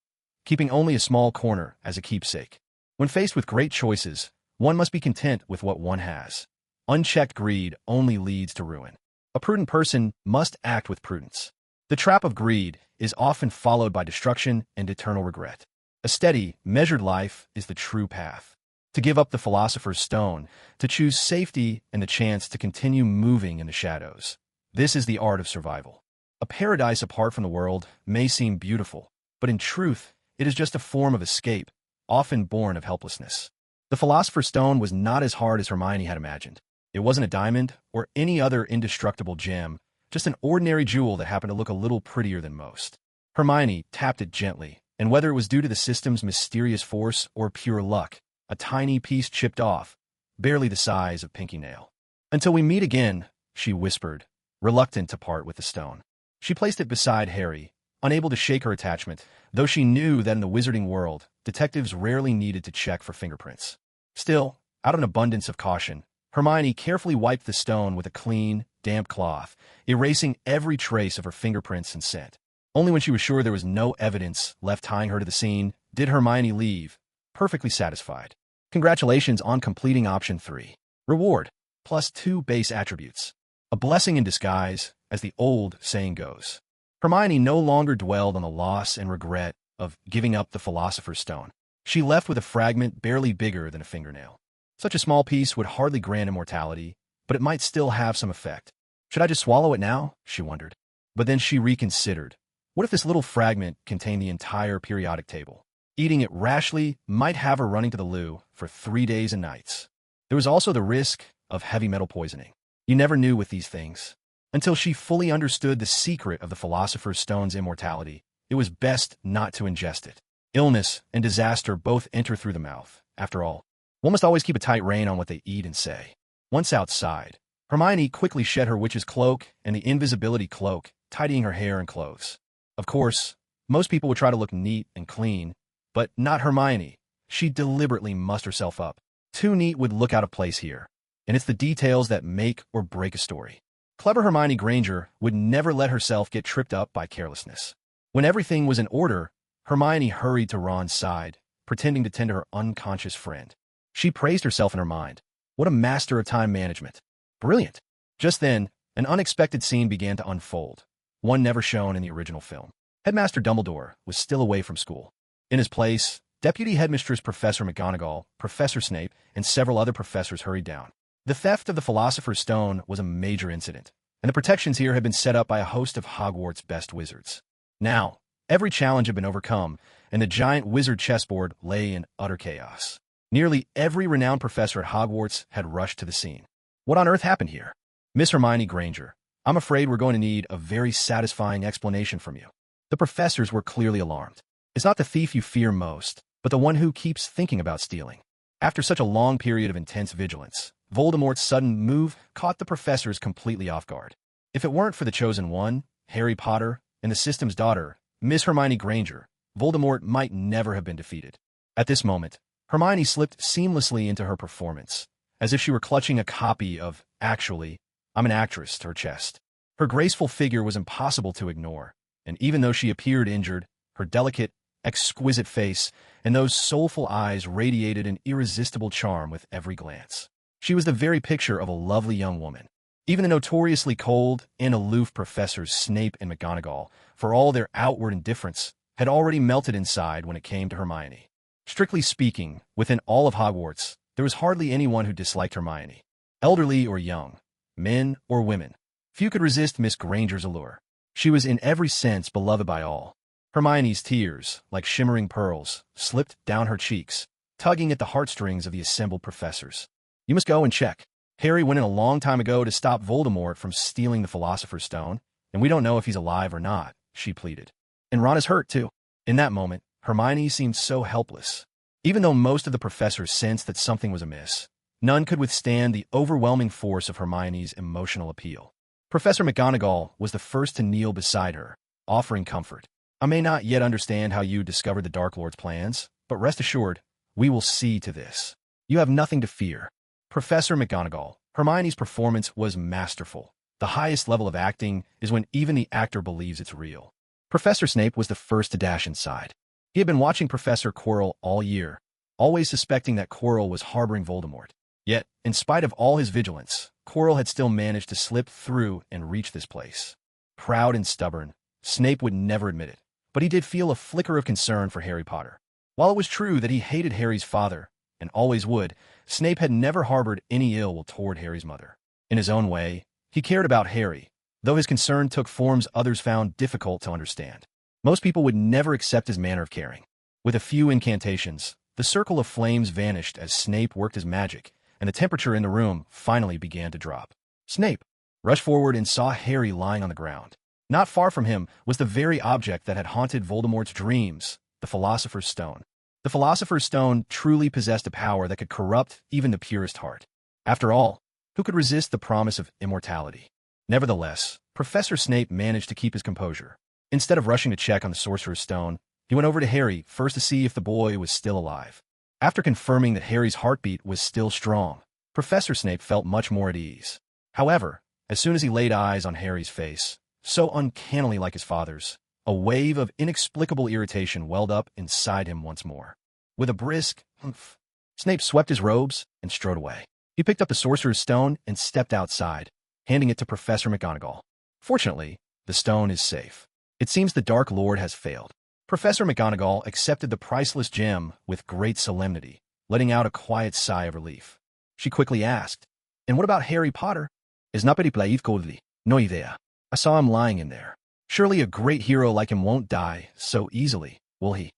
keeping only a small corner as a keepsake. When faced with great choices, one must be content with what one has. Unchecked greed only leads to ruin. A prudent person must act with prudence. The trap of greed is often followed by destruction and eternal regret. A steady, measured life is the true path. To give up the philosopher's stone, to choose safety and the chance to continue moving in the shadows. This is the art of survival. A paradise apart from the world may seem beautiful, but in truth, it is just a form of escape, often born of helplessness. The philosopher's stone was not as hard as Hermione had imagined. It wasn't a diamond or any other indestructible gem, just an ordinary jewel that happened to look a little prettier than most. Hermione tapped it gently, and whether it was due to the system's mysterious force or pure luck, a tiny piece chipped off, barely the size of pinky nail. "Until we meet again," she whispered, reluctant to part with the stone. She placed it beside Harry, unable to shake her attachment, though she knew that in the wizarding world, detectives rarely needed to check for fingerprints. Still, out of an abundance of caution, Hermione carefully wiped the stone with a clean, damp cloth, erasing every trace of her fingerprints and scent. Only when she was sure there was no evidence left tying her to the scene did Hermione leave, perfectly satisfied. Congratulations on completing option 3. Reward, +2 base attributes. A blessing in disguise, as the old saying goes. Hermione no longer dwelled on the loss and regret of giving up the philosopher's stone. She left with a fragment barely bigger than a fingernail. Such a small piece would hardly grant immortality, but it might still have some effect. Should I just swallow it now? She wondered. But then she reconsidered. What if this little fragment contained the entire periodic table? Eating it rashly might have her running to the loo for 3 days and nights. There was also the risk of heavy metal poisoning. You never knew with these things. Until she fully understood the secret of the philosopher's stone's immortality, it was best not to ingest it. Illness and disaster both enter through the mouth. After all, one must always keep a tight rein on what they eat and say. Once outside, Hermione quickly shed her witch's cloak and the invisibility cloak, tidying her hair and clothes. Of course, most people would try to look neat and clean, but not Hermione. She deliberately mussed herself up. Too neat would look out of place here, and it's the details that make or break a story. Clever Hermione Granger would never let herself get tripped up by carelessness. When everything was in order, Hermione hurried to Ron's side, pretending to tend to her unconscious friend. She praised herself in her mind. What a master of time management. Brilliant. Just then, an unexpected scene began to unfold, one never shown in the original film. Headmaster Dumbledore was still away from school. In his place, Deputy Headmistress Professor McGonagall, Professor Snape, and several other professors hurried down. The theft of the Philosopher's Stone was a major incident, and the protections here had been set up by a host of Hogwarts' best wizards. Now, every challenge had been overcome, and the giant wizard chessboard lay in utter chaos. Nearly every renowned professor at Hogwarts had rushed to the scene. What on earth happened here? Miss Hermione Granger, I'm afraid we're going to need a very satisfying explanation from you. The professors were clearly alarmed. It's not the thief you fear most, but the one who keeps thinking about stealing. After such a long period of intense vigilance, Voldemort's sudden move caught the professors completely off guard. If it weren't for the Chosen One, Harry Potter, and the System's daughter, Miss Hermione Granger, Voldemort might never have been defeated. At this moment, Hermione slipped seamlessly into her performance, as if she were clutching a copy of Actually, I'm an Actress to her chest. Her graceful figure was impossible to ignore, and even though she appeared injured, her delicate, exquisite face and those soulful eyes radiated an irresistible charm with every glance. She was the very picture of a lovely young woman. Even the notoriously cold and aloof professors Snape and McGonagall, for all their outward indifference, had already melted inside when it came to Hermione. Strictly speaking, within all of Hogwarts, there was hardly anyone who disliked Hermione. Elderly or young, men or women, few could resist Miss Granger's allure. She was in every sense beloved by all. Hermione's tears, like shimmering pearls, slipped down her cheeks, tugging at the heartstrings of the assembled professors. You must go and check. Harry went in a long time ago to stop Voldemort from stealing the Philosopher's Stone, and we don't know if he's alive or not, she pleaded. And Ron is hurt, too. In that moment, Hermione seemed so helpless. Even though most of the professors sensed that something was amiss, none could withstand the overwhelming force of Hermione's emotional appeal. Professor McGonagall was the first to kneel beside her, offering comfort. I may not yet understand how you discovered the Dark Lord's plans, but rest assured, we will see to this. You have nothing to fear. Professor McGonagall, Hermione's performance was masterful. The highest level of acting is when even the actor believes it's real. Professor Snape was the first to dash inside. He had been watching Professor Quirrell all year, always suspecting that Quirrell was harboring Voldemort. Yet, in spite of all his vigilance, Quirrell had still managed to slip through and reach this place. Proud and stubborn, Snape would never admit it, but he did feel a flicker of concern for Harry Potter. While it was true that he hated Harry's father, and always would, Snape had never harbored any ill will toward Harry's mother. In his own way, he cared about Harry, though his concern took forms others found difficult to understand. Most people would never accept his manner of caring. With a few incantations, the circle of flames vanished as Snape worked his magic, and the temperature in the room finally began to drop. Snape rushed forward and saw Harry lying on the ground. Not far from him was the very object that had haunted Voldemort's dreams, the Philosopher's Stone. The Philosopher's Stone truly possessed a power that could corrupt even the purest heart. After all, who could resist the promise of immortality? Nevertheless, Professor Snape managed to keep his composure. Instead of rushing to check on the Sorcerer's Stone, he went over to Harry first to see if the boy was still alive. After confirming that Harry's heartbeat was still strong, Professor Snape felt much more at ease. However, as soon as he laid eyes on Harry's face, so uncannily like his father's, a wave of inexplicable irritation welled up inside him once more. With a brisk humph, Snape swept his robes and strode away. He picked up the Sorcerer's Stone and stepped outside, handing it to Professor McGonagall. Fortunately, the stone is safe. It seems the Dark Lord has failed. Professor McGonagall accepted the priceless gem with great solemnity, letting out a quiet sigh of relief. She quickly asked, "And what about Harry Potter?" "Is not very played coldly. No idea. I saw him lying in there. Surely a great hero like him won't die so easily, will he?"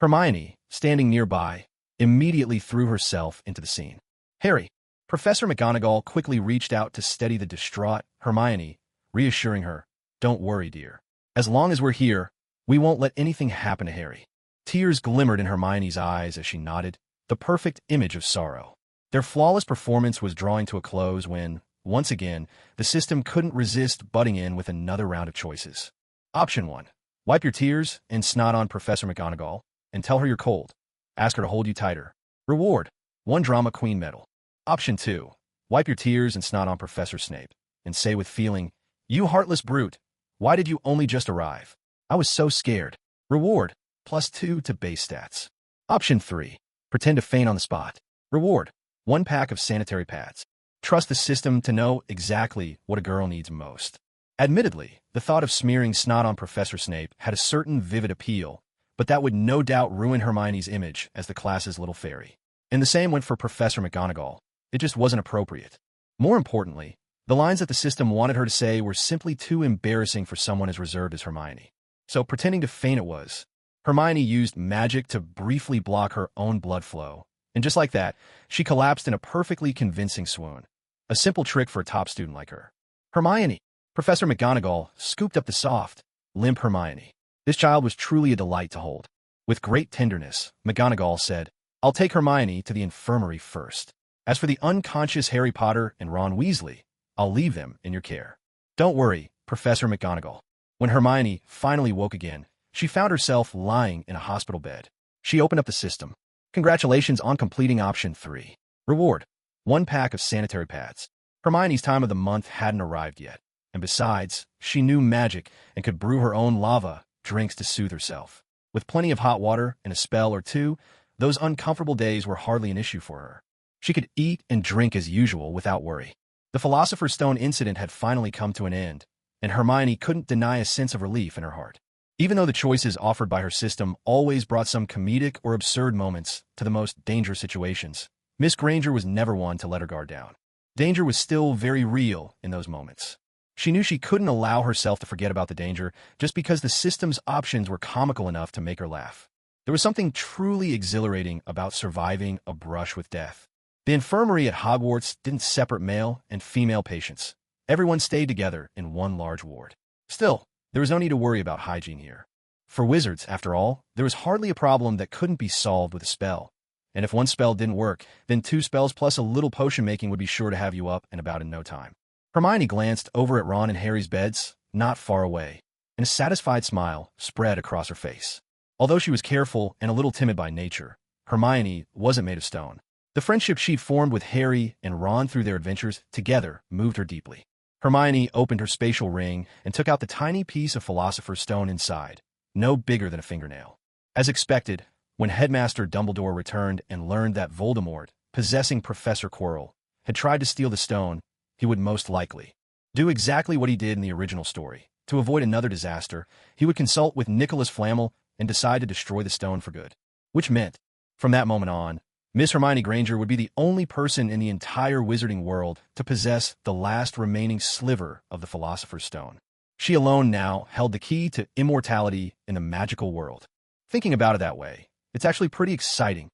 Hermione, standing nearby, immediately threw herself into the scene. "Harry." Professor McGonagall quickly reached out to steady the distraught Hermione, reassuring her, "Don't worry, dear. As long as we're here, we won't let anything happen to Harry." Tears glimmered in Hermione's eyes as she nodded, the perfect image of sorrow. Their flawless performance was drawing to a close when, once again, the system couldn't resist butting in with another round of choices. Option 1. Wipe your tears and snot on Professor McGonagall, and tell her you're cold. Ask her to hold you tighter. Reward: 1 Drama Queen medal. Option 2. Wipe your tears and snot on Professor Snape, and say with feeling, "You heartless brute, why did you only just arrive? I was so scared." Reward: +2 to base stats. Option 3. Pretend to faint on the spot. Reward: 1 pack of sanitary pads. Trust the system to know exactly what a girl needs most. Admittedly, the thought of smearing snot on Professor Snape had a certain vivid appeal, but that would no doubt ruin Hermione's image as the class's little fairy. And the same went for Professor McGonagall. It just wasn't appropriate. More importantly, the lines that the system wanted her to say were simply too embarrassing for someone as reserved as Hermione. So pretending to faint it was. Hermione used magic to briefly block her own blood flow, and just like that, she collapsed in a perfectly convincing swoon. A simple trick for a top student like her. "Hermione!" Professor McGonagall scooped up the soft, limp Hermione. This child was truly a delight to hold. With great tenderness, McGonagall said, "I'll take Hermione to the infirmary first. As for the unconscious Harry Potter and Ron Weasley, I'll leave them in your care." "Don't worry, Professor McGonagall." When Hermione finally woke again, she found herself lying in a hospital bed. She opened up the system. "Congratulations on completing option 3. Reward: 1 pack of sanitary pads." Hermione's time of the month hadn't arrived yet, and besides, she knew magic and could brew her own lava drinks to soothe herself. With plenty of hot water and a spell or two, those uncomfortable days were hardly an issue for her. She could eat and drink as usual without worry. The Philosopher's Stone incident had finally come to an end, and Hermione couldn't deny a sense of relief in her heart. Even though the choices offered by her system always brought some comedic or absurd moments to the most dangerous situations, Miss Granger was never one to let her guard down. Danger was still very real in those moments. She knew she couldn't allow herself to forget about the danger just because the system's options were comical enough to make her laugh. There was something truly exhilarating about surviving a brush with death. The infirmary at Hogwarts didn't separate male and female patients. Everyone stayed together in one large ward. Still, there was no need to worry about hygiene here. For wizards, after all, there was hardly a problem that couldn't be solved with a spell. And if one spell didn't work, then 2 spells plus a little potion making would be sure to have you up and about in no time. Hermione glanced over at Ron and Harry's beds, not far away, and a satisfied smile spread across her face. Although she was careful and a little timid by nature, Hermione wasn't made of stone. The friendship she'd formed with Harry and Ron through their adventures together moved her deeply. Hermione opened her spatial ring and took out the tiny piece of Philosopher's Stone inside, no bigger than a fingernail. As expected, When Headmaster Dumbledore returned and learned that Voldemort, possessing Professor Quirrell, had tried to steal the stone, he would most likely do exactly what he did in the original story. To avoid another disaster, he would consult with Nicholas Flamel and decide to destroy the stone for good. Which meant, from that moment on, Miss Hermione Granger would be the only person in the entire wizarding world to possess the last remaining sliver of the Philosopher's Stone. She alone now held the key to immortality in the magical world. Thinking about it that way, it's actually pretty exciting.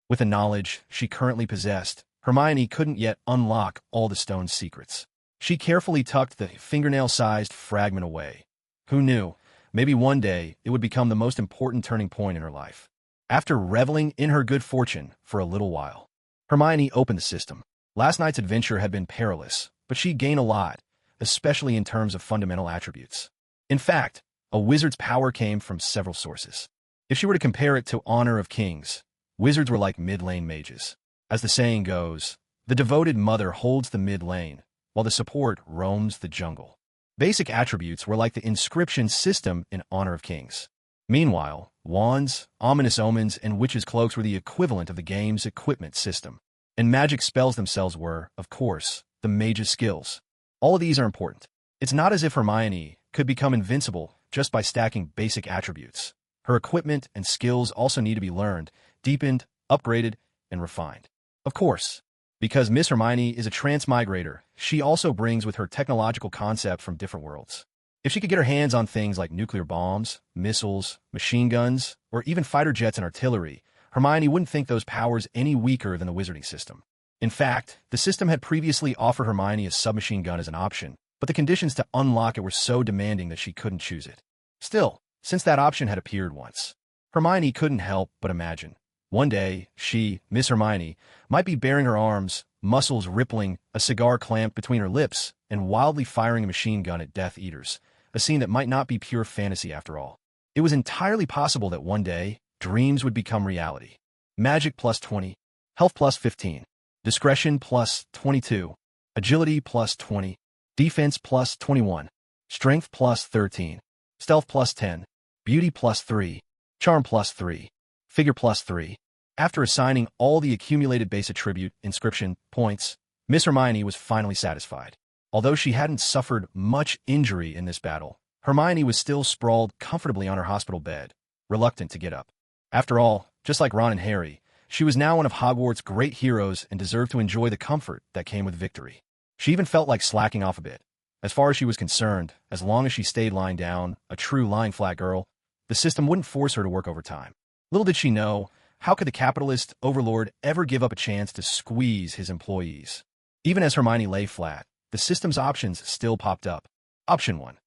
With the knowledge she currently possessed, Hermione couldn't yet unlock all the stone's secrets. She carefully tucked the fingernail-sized fragment away. Who knew? Maybe one day it would become the most important turning point in her life. After reveling in her good fortune for a little while, Hermione opened the system. Last night's adventure had been perilous, but she'd gained a lot, especially in terms of fundamental attributes. In fact, a wizard's power came from several sources. If she were to compare it to Honor of Kings, wizards were like mid-lane mages. As the saying goes, the devoted mother holds the mid-lane, while the support roams the jungle. Basic attributes were like the inscription system in Honor of Kings. Meanwhile, wands, ominous omens, and witches' cloaks were the equivalent of the game's equipment system. And magic spells themselves were, of course, the mage's skills. All of these are important. It's not as if Hermione could become invincible just by stacking basic attributes. Her equipment and skills also need to be learned, deepened, upgraded, and refined. Of course, because Miss Hermione is a transmigrator, she also brings with her technological concept from different worlds. If she could get her hands on things like nuclear bombs, missiles, machine guns, or even fighter jets and artillery, Hermione wouldn't think those powers any weaker than the wizarding system. In fact, the system had previously offered Hermione a submachine gun as an option, but the conditions to unlock it were so demanding that she couldn't choose it. Still, since that option had appeared once, Hermione couldn't help but imagine. One day, she, Miss Hermione, might be baring her arms, muscles rippling, a cigar clamped between her lips, and wildly firing a machine gun at Death Eaters, a scene that might not be pure fantasy after all. It was entirely possible that one day, dreams would become reality. Magic plus 20, health plus 15, discretion plus 22, agility plus 20, defense plus 21, strength plus 13, stealth plus 10, beauty plus 3, charm plus 3, figure plus 3. After assigning all the accumulated base attribute inscription points, Miss Hermione was finally satisfied. Although she hadn't suffered much injury in this battle, Hermione was still sprawled comfortably on her hospital bed, reluctant to get up. After all, just like Ron and Harry, she was now one of Hogwarts' great heroes and deserved to enjoy the comfort that came with victory. She even felt like slacking off a bit. As far as she was concerned, as long as she stayed lying down, a true lying flat girl, the system wouldn't force her to work overtime. Little did she know, how could the capitalist overlord ever give up a chance to squeeze his employees? Even as Hermione lay flat, the system's options still popped up. Option 1.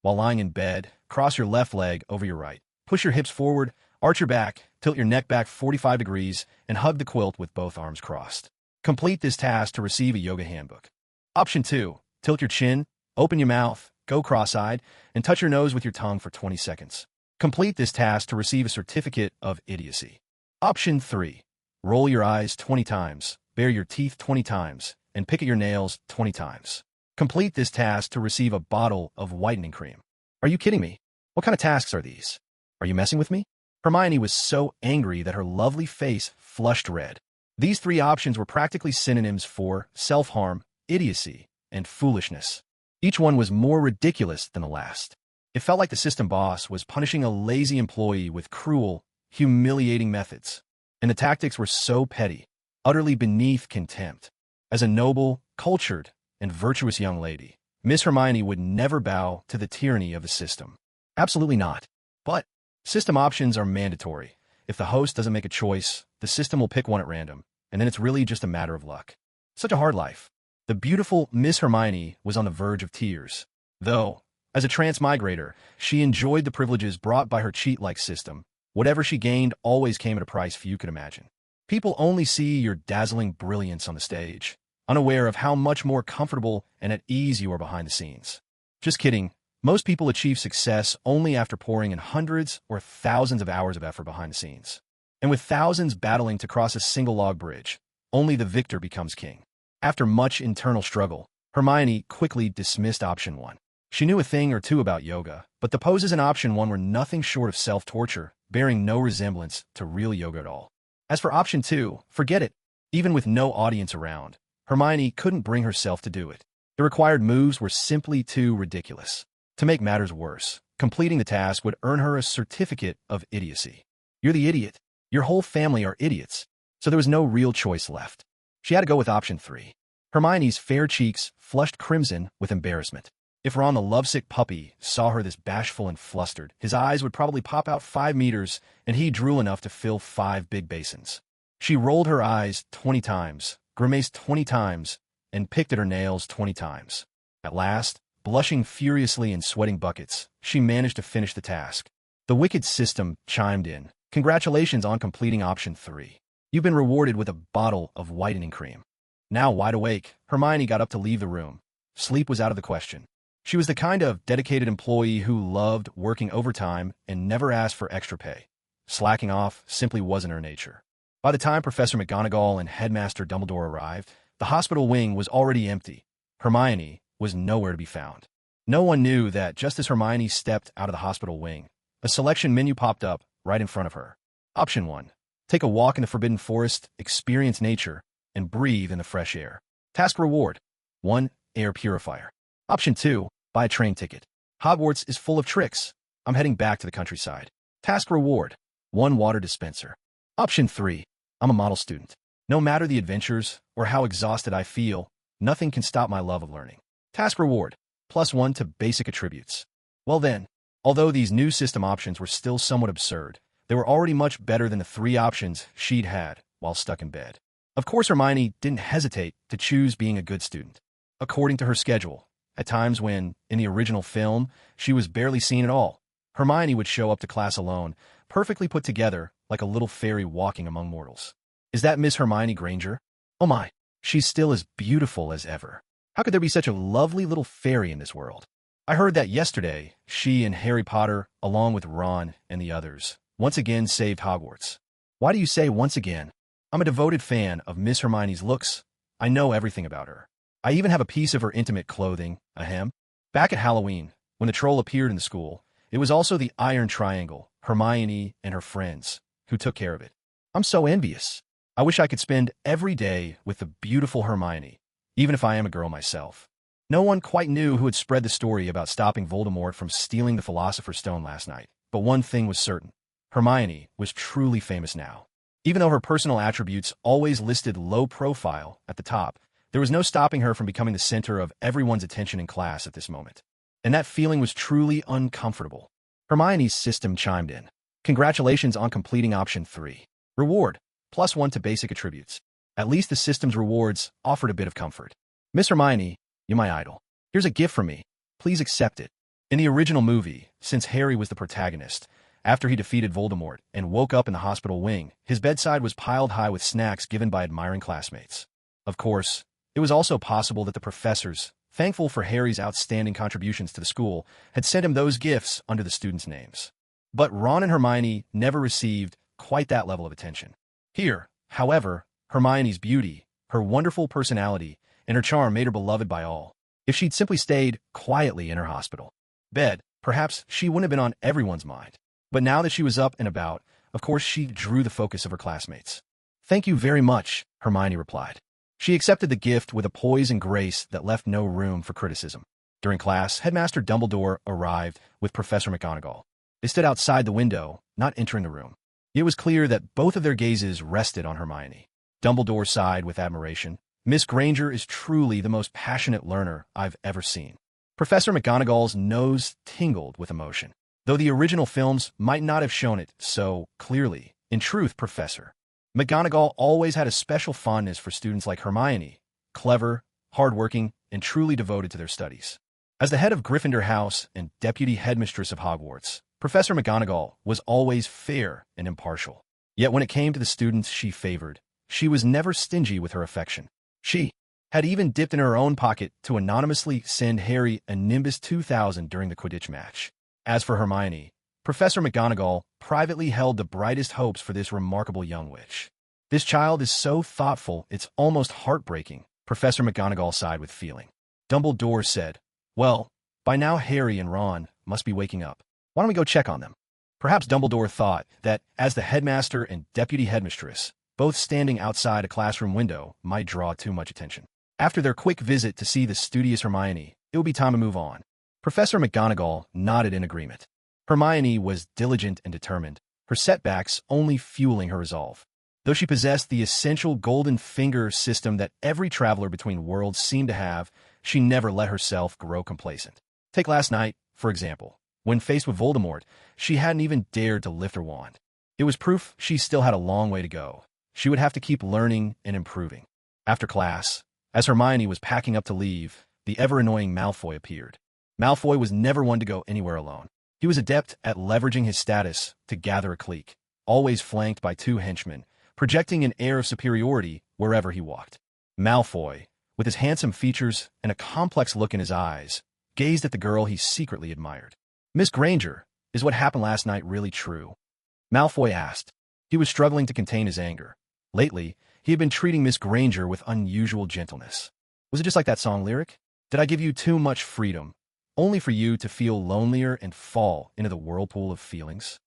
While lying in bed, cross your left leg over your right. Push your hips forward, arch your back, tilt your neck back 45 degrees, and hug the quilt with both arms crossed. Complete this task to receive a yoga handbook. Option 2. Tilt your chin, open your mouth, go cross-eyed, and touch your nose with your tongue for 20 seconds. Complete this task to receive a certificate of idiocy. Option 3. Roll your eyes 20 times, bare your teeth 20 times, and pick at your nails 20 times. Complete this task to receive a bottle of whitening cream. Are you kidding me? What kind of tasks are these? Are you messing with me? Hermione was so angry that her lovely face flushed red. These 3 options were practically synonyms for self-harm, idiocy, and foolishness. Each one was more ridiculous than the last. It felt like the system boss was punishing a lazy employee with cruel, humiliating methods. And the tactics were so petty, utterly beneath contempt. As a noble, cultured, and virtuous young lady, Miss Hermione would never bow to the tyranny of the system. Absolutely not. But system options are mandatory. If the host doesn't make a choice, the system will pick one at random, and then it's really just a matter of luck. Such a hard life. The beautiful Miss Hermione was on the verge of tears. Though, as a transmigrator, she enjoyed the privileges brought by her cheat-like system. Whatever she gained always came at a price few could imagine. People only see your dazzling brilliance on the stage, unaware of how much more comfortable and at ease you are behind the scenes. Just kidding. Most people achieve success only after pouring in hundreds or thousands of hours of effort behind the scenes. And with thousands battling to cross a single log bridge, only the victor becomes king. After much internal struggle, Hermione quickly dismissed option 1. She knew a thing or two about yoga, but the poses in option 1 were nothing short of self-torture, bearing no resemblance to real yoga at all. As for option 2, forget it. Even with no audience around, Hermione couldn't bring herself to do it. The required moves were simply too ridiculous. To make matters worse, completing the task would earn her a certificate of idiocy. You're the idiot. Your whole family are idiots. So there was no real choice left. She had to go with option 3. Hermione's fair cheeks flushed crimson with embarrassment. If Ron the lovesick puppy saw her this bashful and flustered, his eyes would probably pop out 5 meters, and he drew enough to fill 5 big basins. She rolled her eyes 20 times, grimaced 20 times, and picked at her nails 20 times. At last, blushing furiously and sweating buckets, she managed to finish the task. The wicked system chimed in. Congratulations on completing option 3. You've been rewarded with a bottle of whitening cream. Now wide awake, Hermione got up to leave the room. Sleep was out of the question. She was the kind of dedicated employee who loved working overtime and never asked for extra pay. Slacking off simply wasn't her nature. By the time Professor McGonagall and Headmaster Dumbledore arrived, the hospital wing was already empty. Hermione was nowhere to be found. No one knew that just as Hermione stepped out of the hospital wing, a selection menu popped up right in front of her. Option 1. Take a walk in the Forbidden Forest, experience nature, and breathe in the fresh air. Task reward. 1. Air purifier. Option 2. Buy a train ticket. Hogwarts is full of tricks. I'm heading back to the countryside. Task reward. 1 water dispenser. Option 3. I'm a model student. No matter the adventures or how exhausted I feel, nothing can stop my love of learning. Task reward. +1 to basic attributes. Well then, although these new system options were still somewhat absurd, they were already much better than the 3 options she'd had while stuck in bed. Of course, Hermione didn't hesitate to choose being a good student. According to her schedule, at times when, in the original film, she was barely seen at all, Hermione would show up to class alone, perfectly put together like a little fairy walking among mortals. Is that Miss Hermione Granger? Oh my, she's still as beautiful as ever. How could there be such a lovely little fairy in this world? I heard that yesterday, she and Harry Potter, along with Ron and the others, once again saved Hogwarts. Why do you say once again? I'm a devoted fan of Miss Hermione's looks. I know everything about her. I even have a piece of her intimate clothing, ahem. Back at Halloween, when the troll appeared in the school, it was also the Iron Triangle, Hermione and her friends, who took care of it. I'm so envious. I wish I could spend every day with the beautiful Hermione, even if I am a girl myself. No one quite knew who had spread the story about stopping Voldemort from stealing the Philosopher's Stone last night, but one thing was certain. Hermione was truly famous now. Even though her personal attributes always listed low profile at the top, there was no stopping her from becoming the center of everyone's attention in class at this moment. And that feeling was truly uncomfortable. Hermione's system chimed in. Congratulations on completing option 3. Reward. +1 to basic attributes. At least the system's rewards offered a bit of comfort. Miss Hermione, you're my idol. Here's a gift from me. Please accept it. In the original movie, since Harry was the protagonist, after he defeated Voldemort and woke up in the hospital wing, his bedside was piled high with snacks given by admiring classmates. Of course, it was also possible that the professors, thankful for Harry's outstanding contributions to the school, had sent him those gifts under the students' names. But Ron and Hermione never received quite that level of attention. Here, however, Hermione's beauty, her wonderful personality, and her charm made her beloved by all. If she'd simply stayed quietly in her hospital bed, perhaps she wouldn't have been on everyone's mind. But now that she was up and about, of course she drew the focus of her classmates. Thank you very much, Hermione replied. She accepted the gift with a poise and grace that left no room for criticism. During class, Headmaster Dumbledore arrived with Professor McGonagall. They stood outside the window, not entering the room. It was clear that both of their gazes rested on Hermione. Dumbledore sighed with admiration. Miss Granger is truly the most passionate learner I've ever seen. Professor McGonagall's nose tingled with emotion, though the original films might not have shown it so clearly. In truth, Professor McGonagall always had a special fondness for students like Hermione, clever, hardworking, and truly devoted to their studies. As the head of Gryffindor House and deputy headmistress of Hogwarts, Professor McGonagall was always fair and impartial. Yet when it came to the students she favored, she was never stingy with her affection. She had even dipped in her own pocket to anonymously send Harry a Nimbus 2000 during the Quidditch match. As for Hermione, Professor McGonagall privately held the brightest hopes for this remarkable young witch. This child is so thoughtful, it's almost heartbreaking, Professor McGonagall sighed with feeling. Dumbledore said, well, by now Harry and Ron must be waking up. Why don't we go check on them? Perhaps Dumbledore thought that, as the headmaster and deputy headmistress, both standing outside a classroom window, might draw too much attention. After their quick visit to see the studious Hermione, it would be time to move on. Professor McGonagall nodded in agreement. Hermione was diligent and determined, her setbacks only fueling her resolve. Though she possessed the essential golden finger system that every traveler between worlds seemed to have, she never let herself grow complacent. Take last night, for example. When faced with Voldemort, she hadn't even dared to lift her wand. It was proof she still had a long way to go. She would have to keep learning and improving. After class, as Hermione was packing up to leave, the ever-annoying Malfoy appeared. Malfoy was never one to go anywhere alone. He was adept at leveraging his status to gather a clique, always flanked by two henchmen, projecting an air of superiority wherever he walked. Malfoy, with his handsome features and a complex look in his eyes, gazed at the girl he secretly admired. "Miss Granger, is what happened last night really true?" Malfoy asked. He was struggling to contain his anger. Lately, he had been treating Miss Granger with unusual gentleness. Was it just like that song lyric? Did I give you too much freedom, only for you to feel lonelier and fall into the whirlpool of feelings?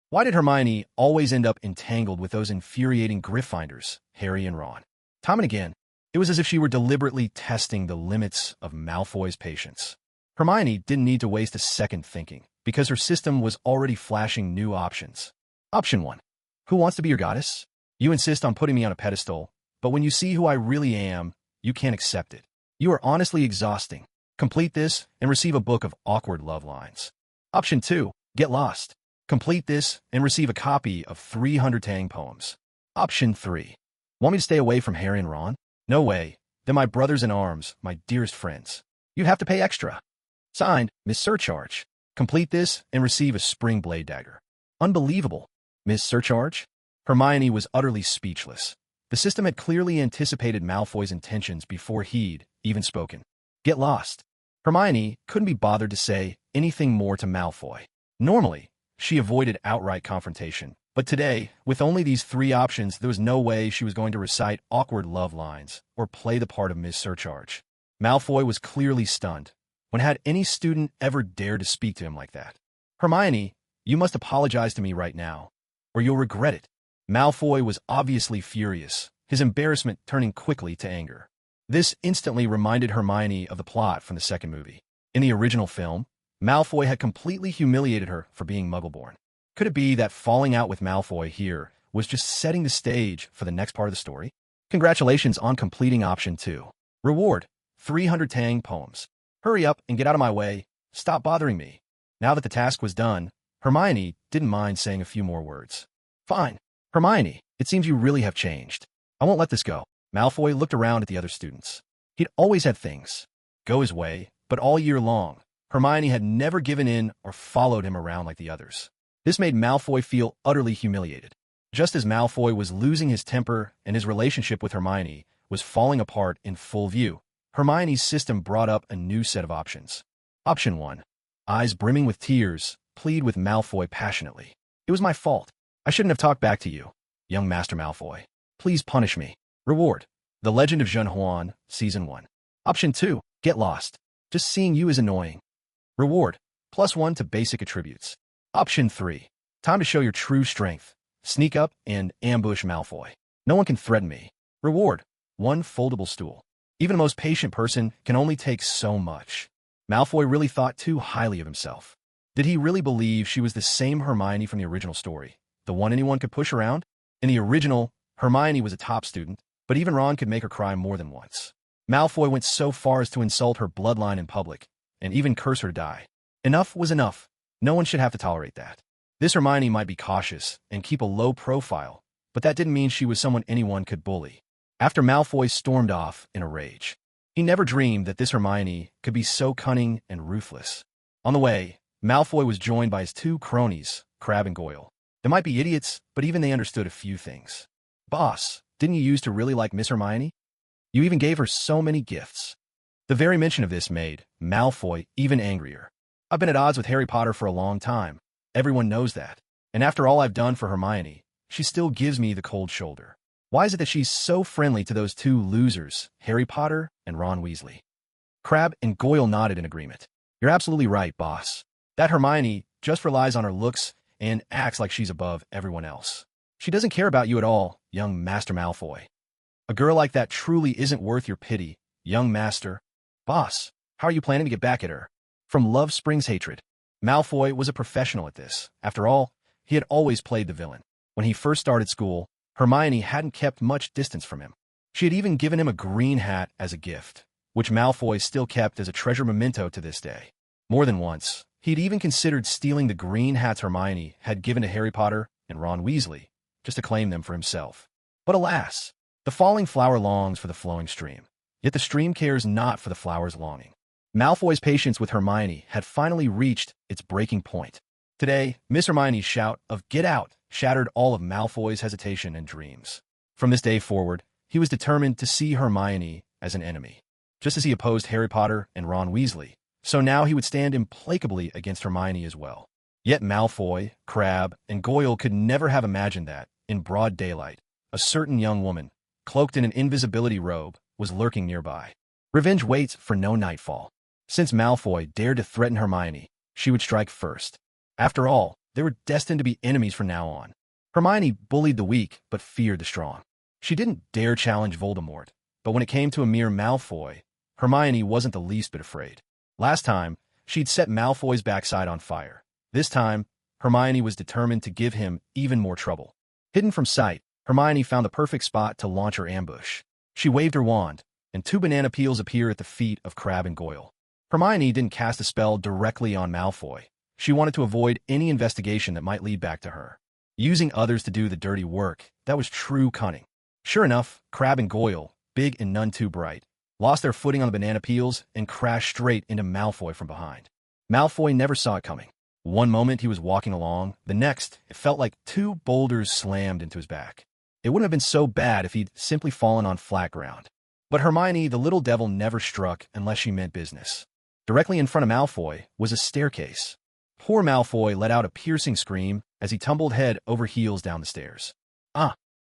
Why did Hermione always end up entangled with those infuriating Gryffindors, Harry and Ron? Time and again, it was as if she were deliberately testing the limits of Malfoy's patience. Hermione didn't need to waste a second thinking, because her system was already flashing new options. Option 1. Who wants to be your goddess? You insist on putting me on a pedestal, but when you see who I really am, you can't accept it. You are honestly exhausting. Complete this and receive a book of awkward love lines. Option 2. Get lost. Complete this and receive a copy of 300 Tang poems. Option 3. Want me to stay away from Harry and Ron? No way. They're my brothers in arms, my dearest friends. You'd have to pay extra. Signed, Miss Surcharge. Complete this and receive a spring blade dagger. Unbelievable. Miss Surcharge? Hermione was utterly speechless. The system had clearly anticipated Malfoy's intentions before he'd even spoken. Get lost. Hermione couldn't be bothered to say anything more to Malfoy. Normally, she avoided outright confrontation, but today, with only these three options, there was no way she was going to recite awkward love lines or play the part of Miss Surcharge. Malfoy was clearly stunned. When had any student ever dared to speak to him like that? Hermione, you must apologize to me right now, or you'll regret it. Malfoy was obviously furious, his embarrassment turning quickly to anger. This instantly reminded Hermione of the plot from the second movie. In the original film, Malfoy had completely humiliated her for being Muggle-born. Could it be that falling out with Malfoy here was just setting the stage for the next part of the story? Congratulations on completing option 2. Reward: 300 Tang poems. Hurry up and get out of my way. Stop bothering me. Now that the task was done, Hermione didn't mind saying a few more words. Fine. Hermione, it seems you really have changed. I won't let this go. Malfoy looked around at the other students. He'd always had things go his way, but all year long, Hermione had never given in or followed him around like the others. This made Malfoy feel utterly humiliated. Just as Malfoy was losing his temper and his relationship with Hermione was falling apart in full view, Hermione's system brought up a new set of options. Option 1. Eyes brimming with tears, plead with Malfoy passionately. It was my fault. I shouldn't have talked back to you, young Master Malfoy. Please punish me. Reward: The Legend of Jean Huan, Season 1. Option 2. Get lost. Just seeing you is annoying. Reward: +1 to basic attributes. Option 3. Time to show your true strength. Sneak up and ambush Malfoy. No one can threaten me. Reward: 1 foldable stool. Even the most patient person can only take so much. Malfoy really thought too highly of himself. Did he really believe she was the same Hermione from the original story, the one anyone could push around? In the original, Hermione was a top student, but even Ron could make her cry more than once. Malfoy went so far as to insult her bloodline in public, and even curse her to die. Enough was enough. No one should have to tolerate that. This Hermione might be cautious and keep a low profile, but that didn't mean she was someone anyone could bully. After Malfoy stormed off in a rage, he never dreamed that this Hermione could be so cunning and ruthless. On the way, Malfoy was joined by his two cronies, Crabbe and Goyle. They might be idiots, but even they understood a few things. Boss, didn't you used to really like Miss Hermione? You even gave her so many gifts. The very mention of this made Malfoy even angrier. I've been at odds with Harry Potter for a long time. Everyone knows that. And after all I've done for Hermione, she still gives me the cold shoulder. Why is it that she's so friendly to those two losers, Harry Potter and Ron Weasley? Crabbe and Goyle nodded in agreement. You're absolutely right, boss. That Hermione just relies on her looks and acts like she's above everyone else. She doesn't care about you at all, young Master Malfoy. A girl like that truly isn't worth your pity, young Master. Boss, how are you planning to get back at her? From love springs hatred. Malfoy was a professional at this. After all, he had always played the villain. When he first started school, Hermione hadn't kept much distance from him. She had even given him a green hat as a gift, which Malfoy still kept as a treasure memento to this day. More than once, he'd even considered stealing the green hats Hermione had given to Harry Potter and Ron Weasley, just to claim them for himself. But alas, the falling flower longs for the flowing stream, yet the stream cares not for the flower's longing. Malfoy's patience with Hermione had finally reached its breaking point. Today, Miss Hermione's shout of "Get out!" shattered all of Malfoy's hesitation and dreams. From this day forward, he was determined to see Hermione as an enemy. Just as he opposed Harry Potter and Ron Weasley, so now he would stand implacably against Hermione as well. Yet Malfoy, Crabbe, and Goyle could never have imagined that, in broad daylight, a certain young woman, cloaked in an invisibility robe, was lurking nearby. Revenge waits for no nightfall. Since Malfoy dared to threaten Hermione, she would strike first. After all, they were destined to be enemies from now on. Hermione bullied the weak but feared the strong. She didn't dare challenge Voldemort, but when it came to a mere Malfoy, Hermione wasn't the least bit afraid. Last time, she'd set Malfoy's backside on fire. This time, Hermione was determined to give him even more trouble. Hidden from sight, Hermione found the perfect spot to launch her ambush. She waved her wand, and 2 banana peels appeared at the feet of Crabbe and Goyle. Hermione didn't cast a spell directly on Malfoy. She wanted to avoid any investigation that might lead back to her. Using others to do the dirty work, that was true cunning. Sure enough, Crabbe and Goyle, big and none too bright, lost their footing on the banana peels and crashed straight into Malfoy from behind. Malfoy never saw it coming. One moment he was walking along, the next, it felt like 2 boulders slammed into his back. It wouldn't have been so bad if he'd simply fallen on flat ground. But Hermione, the little devil, never struck unless she meant business. Directly in front of Malfoy was a staircase. Poor Malfoy let out a piercing scream as he tumbled head over heels down the stairs.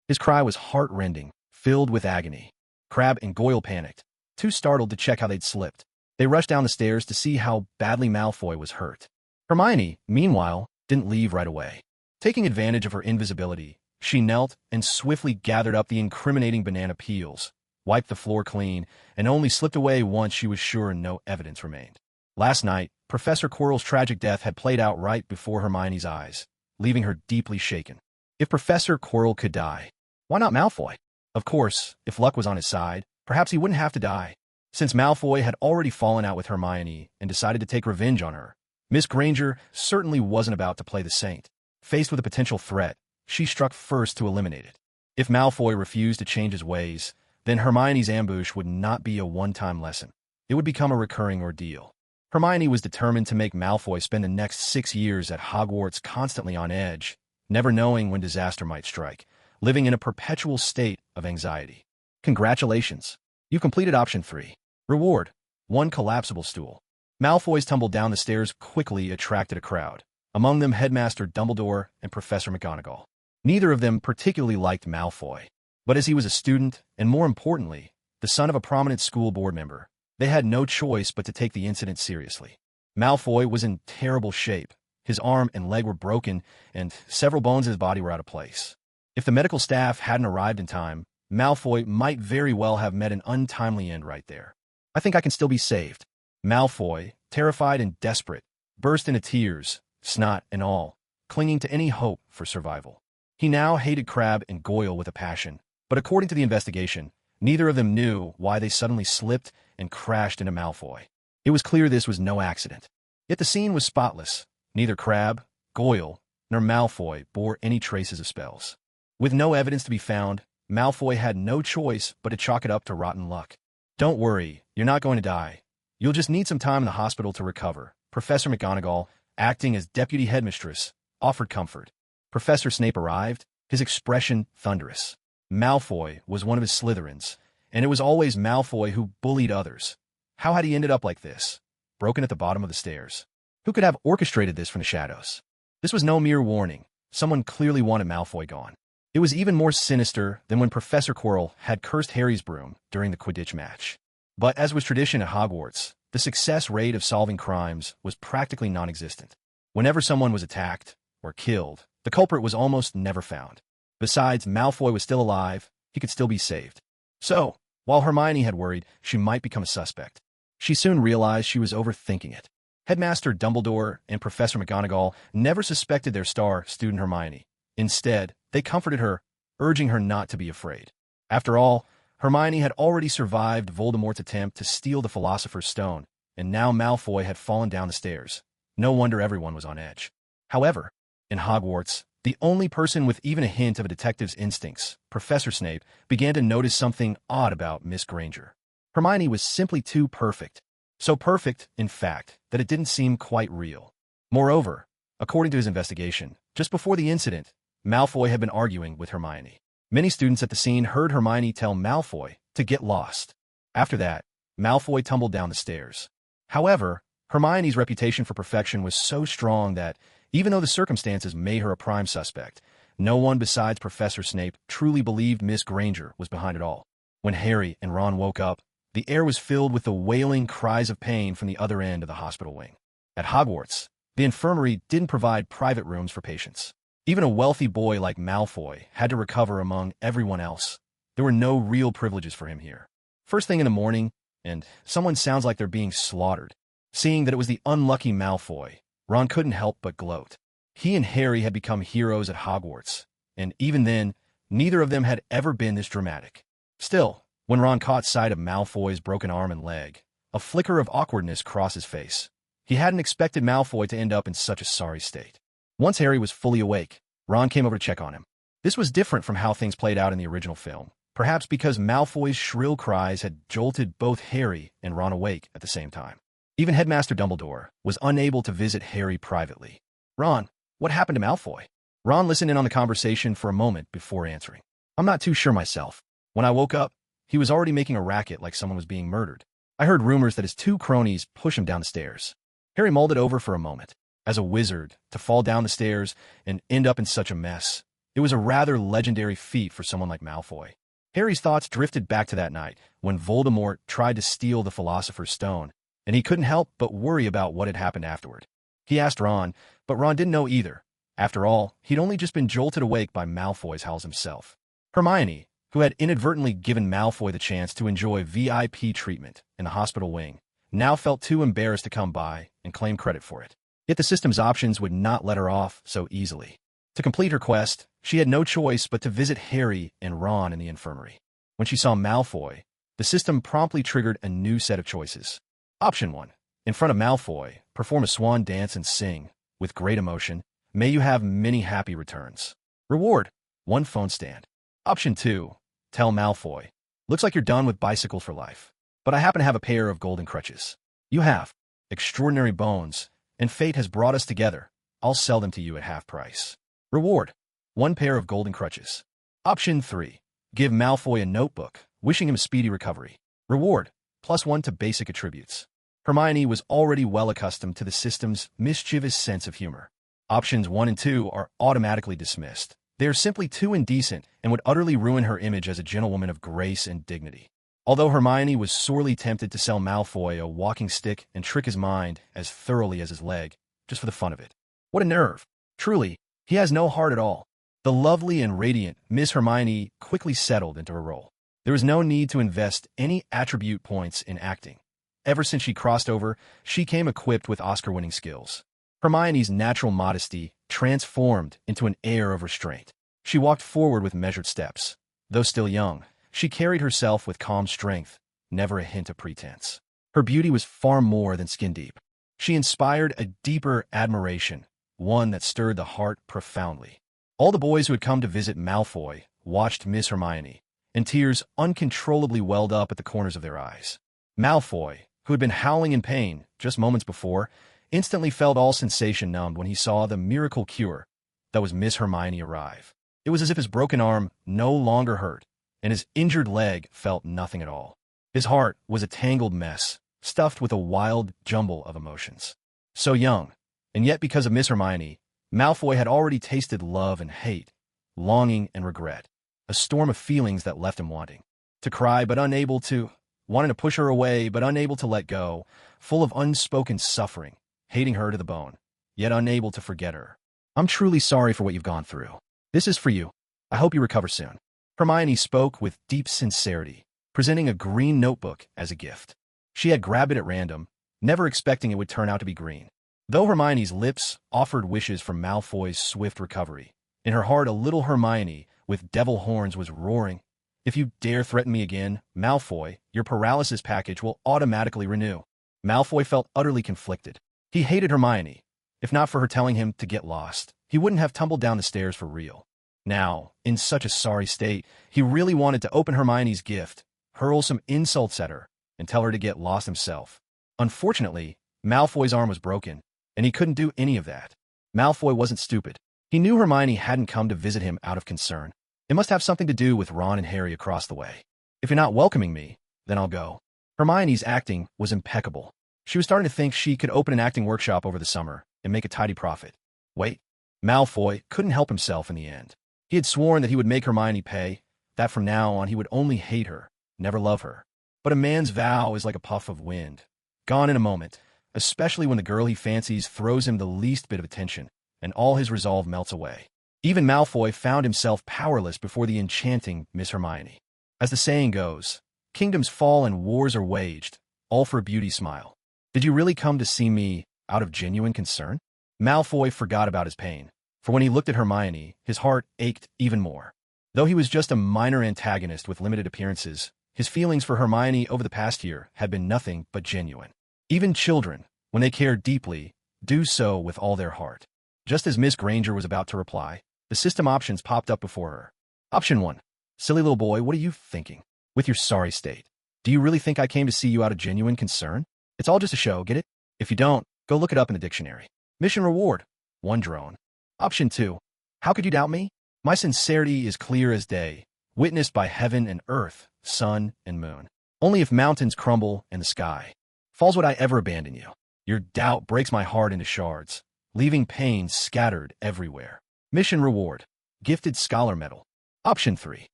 His cry was heart-rending, filled with agony. Crabbe and Goyle panicked, too startled to check how they'd slipped. They rushed down the stairs to see how badly Malfoy was hurt. Hermione, meanwhile, didn't leave right away. Taking advantage of her invisibility, she knelt and swiftly gathered up the incriminating banana peels, wiped the floor clean, and only slipped away once she was sure no evidence remained. Last night, Professor Quirrell's tragic death had played out right before Hermione's eyes, leaving her deeply shaken. If Professor Quirrell could die, why not Malfoy? Of course, if luck was on his side, perhaps he wouldn't have to die. Since Malfoy had already fallen out with Hermione and decided to take revenge on her, Miss Granger certainly wasn't about to play the saint. Faced with a potential threat, she struck first to eliminate it. If Malfoy refused to change his ways, then Hermione's ambush would not be a one-time lesson. It would become a recurring ordeal. Hermione was determined to make Malfoy spend the next 6 years at Hogwarts constantly on edge, never knowing when disaster might strike, living in a perpetual state of anxiety. Congratulations! You completed option 3. Reward: 1 collapsible stool. Malfoy's tumble down the stairs quickly attracted a crowd, among them Headmaster Dumbledore and Professor McGonagall. Neither of them particularly liked Malfoy, but as he was a student, and more importantly, the son of a prominent school board member, they had no choice but to take the incident seriously. Malfoy was in terrible shape. His arm and leg were broken, and several bones in his body were out of place. If the medical staff hadn't arrived in time, Malfoy might very well have met an untimely end right there. I think I can still be saved. Malfoy, terrified and desperate, burst into tears, snot and all, clinging to any hope for survival. He now hated Crabbe and Goyle with a passion, but according to the investigation, neither of them knew why they suddenly slipped and crashed into Malfoy. It was clear this was no accident. Yet the scene was spotless. Neither Crabbe, Goyle, nor Malfoy bore any traces of spells. With no evidence to be found, Malfoy had no choice but to chalk it up to rotten luck. Don't worry, you're not going to die. You'll just need some time in the hospital to recover. Professor McGonagall, acting as deputy headmistress, offered comfort. Professor Snape arrived, his expression thunderous. Malfoy was one of his Slytherins, and it was always Malfoy who bullied others. How had he ended up like this, broken at the bottom of the stairs? Who could have orchestrated this from the shadows? This was no mere warning. Someone clearly wanted Malfoy gone. It was even more sinister than when Professor Quirrell had cursed Harry's broom during the Quidditch match. But as was tradition at Hogwarts, the success rate of solving crimes was practically non-existent. Whenever someone was attacked, or killed, the culprit was almost never found. Besides, Malfoy was still alive. He could still be saved. So, while Hermione had worried she might become a suspect, she soon realized she was overthinking it. Headmaster Dumbledore and Professor McGonagall never suspected their star student Hermione. Instead, they comforted her, urging her not to be afraid. After all, Hermione had already survived Voldemort's attempt to steal the Philosopher's Stone, and now Malfoy had fallen down the stairs. No wonder everyone was on edge. However, in Hogwarts, the only person with even a hint of a detective's instincts, Professor Snape, began to notice something odd about Miss Granger. Hermione was simply too perfect. So perfect, in fact, that it didn't seem quite real. Moreover, according to his investigation, just before the incident, Malfoy had been arguing with Hermione. Many students at the scene heard Hermione tell Malfoy to get lost. After that, Malfoy tumbled down the stairs. However, Hermione's reputation for perfection was so strong that, even though the circumstances made her a prime suspect, no one besides Professor Snape truly believed Miss Granger was behind it all. When Harry and Ron woke up, the air was filled with the wailing cries of pain from the other end of the hospital wing. At Hogwarts, the infirmary didn't provide private rooms for patients. Even a wealthy boy like Malfoy had to recover among everyone else. There were no real privileges for him here. First thing in the morning, and someone sounds like they're being slaughtered. Seeing that it was the unlucky Malfoy, Ron couldn't help but gloat. He and Harry had become heroes at Hogwarts, and even then, neither of them had ever been this dramatic. Still, when Ron caught sight of Malfoy's broken arm and leg, a flicker of awkwardness crossed his face. He hadn't expected Malfoy to end up in such a sorry state. Once Harry was fully awake, Ron came over to check on him. This was different from how things played out in the original film, perhaps because Malfoy's shrill cries had jolted both Harry and Ron awake at the same time. Even Headmaster Dumbledore was unable to visit Harry privately. "Ron, what happened to Malfoy?" Ron listened in on the conversation for a moment before answering. "I'm not too sure myself. When I woke up, he was already making a racket like someone was being murdered. I heard rumors that his two cronies pushed him down the stairs." Harry mulled it over for a moment. As a wizard, to fall down the stairs and end up in such a mess, it was a rather legendary feat for someone like Malfoy. Harry's thoughts drifted back to that night when Voldemort tried to steal the Philosopher's Stone, and he couldn't help but worry about what had happened afterward. He asked Ron, but Ron didn't know either. After all, he'd only just been jolted awake by Malfoy's howls himself. Hermione, who had inadvertently given Malfoy the chance to enjoy VIP treatment in the hospital wing, now felt too embarrassed to come by and claim credit for it. Yet the system's options would not let her off so easily. To complete her quest, she had no choice but to visit Harry and Ron in the infirmary. When she saw Malfoy, the system promptly triggered a new set of choices. Option 1. In front of Malfoy, perform a swan dance and sing, with great emotion, "May you have many happy returns." Reward: 1 phone stand. Option 2. Tell Malfoy, "Looks like you're done with bicycle for life, but I happen to have a pair of golden crutches. You have extraordinary bones, and fate has brought us together. I'll sell them to you at half price." Reward: 1 pair of golden crutches. Option 3. Give Malfoy a notebook, wishing him speedy recovery. Reward: +1 to basic attributes. Hermione was already well accustomed to the system's mischievous sense of humor. Options 1 and 2 are automatically dismissed. They are simply too indecent and would utterly ruin her image as a gentlewoman of grace and dignity. Although Hermione was sorely tempted to sell Malfoy a walking stick and trick his mind as thoroughly as his leg, just for the fun of it. What a nerve! Truly, he has no heart at all. The lovely and radiant Miss Hermione quickly settled into her role. There was no need to invest any attribute points in acting. Ever since she crossed over, she came equipped with Oscar-winning skills. Hermione's natural modesty transformed into an air of restraint. She walked forward with measured steps. Though still young, she carried herself with calm strength, never a hint of pretense. Her beauty was far more than skin deep. She inspired a deeper admiration, one that stirred the heart profoundly. All the boys who had come to visit Malfoy watched Miss Hermione, and tears uncontrollably welled up at the corners of their eyes. Malfoy, who had been howling in pain just moments before, instantly felt all sensation numbed when he saw the miracle cure that was Miss Hermione arrive. It was as if his broken arm no longer hurt, and his injured leg felt nothing at all. His heart was a tangled mess, stuffed with a wild jumble of emotions. So young, and yet because of Miss Hermione, Malfoy had already tasted love and hate, longing and regret, a storm of feelings that left him wanting to cry but unable to, wanting to push her away but unable to let go, full of unspoken suffering, hating her to the bone, yet unable to forget her. I'm truly sorry for what you've gone through. This is for you. I hope you recover soon. Hermione spoke with deep sincerity, presenting a green notebook as a gift. She had grabbed it at random, never expecting it would turn out to be green. Though Hermione's lips offered wishes for Malfoy's swift recovery, in her heart a little Hermione with devil horns was roaring. If you dare threaten me again, Malfoy, your paralysis package will automatically renew. Malfoy felt utterly conflicted. He hated Hermione. If not for her telling him to get lost, he wouldn't have tumbled down the stairs for real. Now, in such a sorry state, he really wanted to open Hermione's gift, hurl some insults at her, and tell her to get lost himself. Unfortunately, Malfoy's arm was broken, and he couldn't do any of that. Malfoy wasn't stupid. He knew Hermione hadn't come to visit him out of concern. It must have something to do with Ron and Harry across the way. If you're not welcoming me, then I'll go. Hermione's acting was impeccable. She was starting to think she could open an acting workshop over the summer and make a tidy profit. Wait, Malfoy couldn't help himself in the end. He had sworn that he would make Hermione pay, that from now on he would only hate her, never love her. But a man's vow is like a puff of wind, gone in a moment, especially when the girl he fancies throws him the least bit of attention, and all his resolve melts away. Even Malfoy found himself powerless before the enchanting Miss Hermione. As the saying goes, kingdoms fall and wars are waged, all for a beauty smile. Did you really come to see me out of genuine concern? Malfoy forgot about his pain, for when he looked at Hermione, his heart ached even more. Though he was just a minor antagonist with limited appearances, his feelings for Hermione over the past year had been nothing but genuine. Even children, when they care deeply, do so with all their heart. Just as Miss Granger was about to reply, the system options popped up before her. Option 1. Silly little boy, what are you thinking? With your sorry state. Do you really think I came to see you out of genuine concern? It's all just a show, get it? If you don't, go look it up in the dictionary. Mission reward. 1 drone. Option 2. How could you doubt me? My sincerity is clear as day, witnessed by heaven and earth, sun and moon. Only if mountains crumble and the sky falls would I ever abandon you. Your doubt breaks my heart into shards, leaving pain scattered everywhere. Mission reward. Gifted scholar medal. Option 3.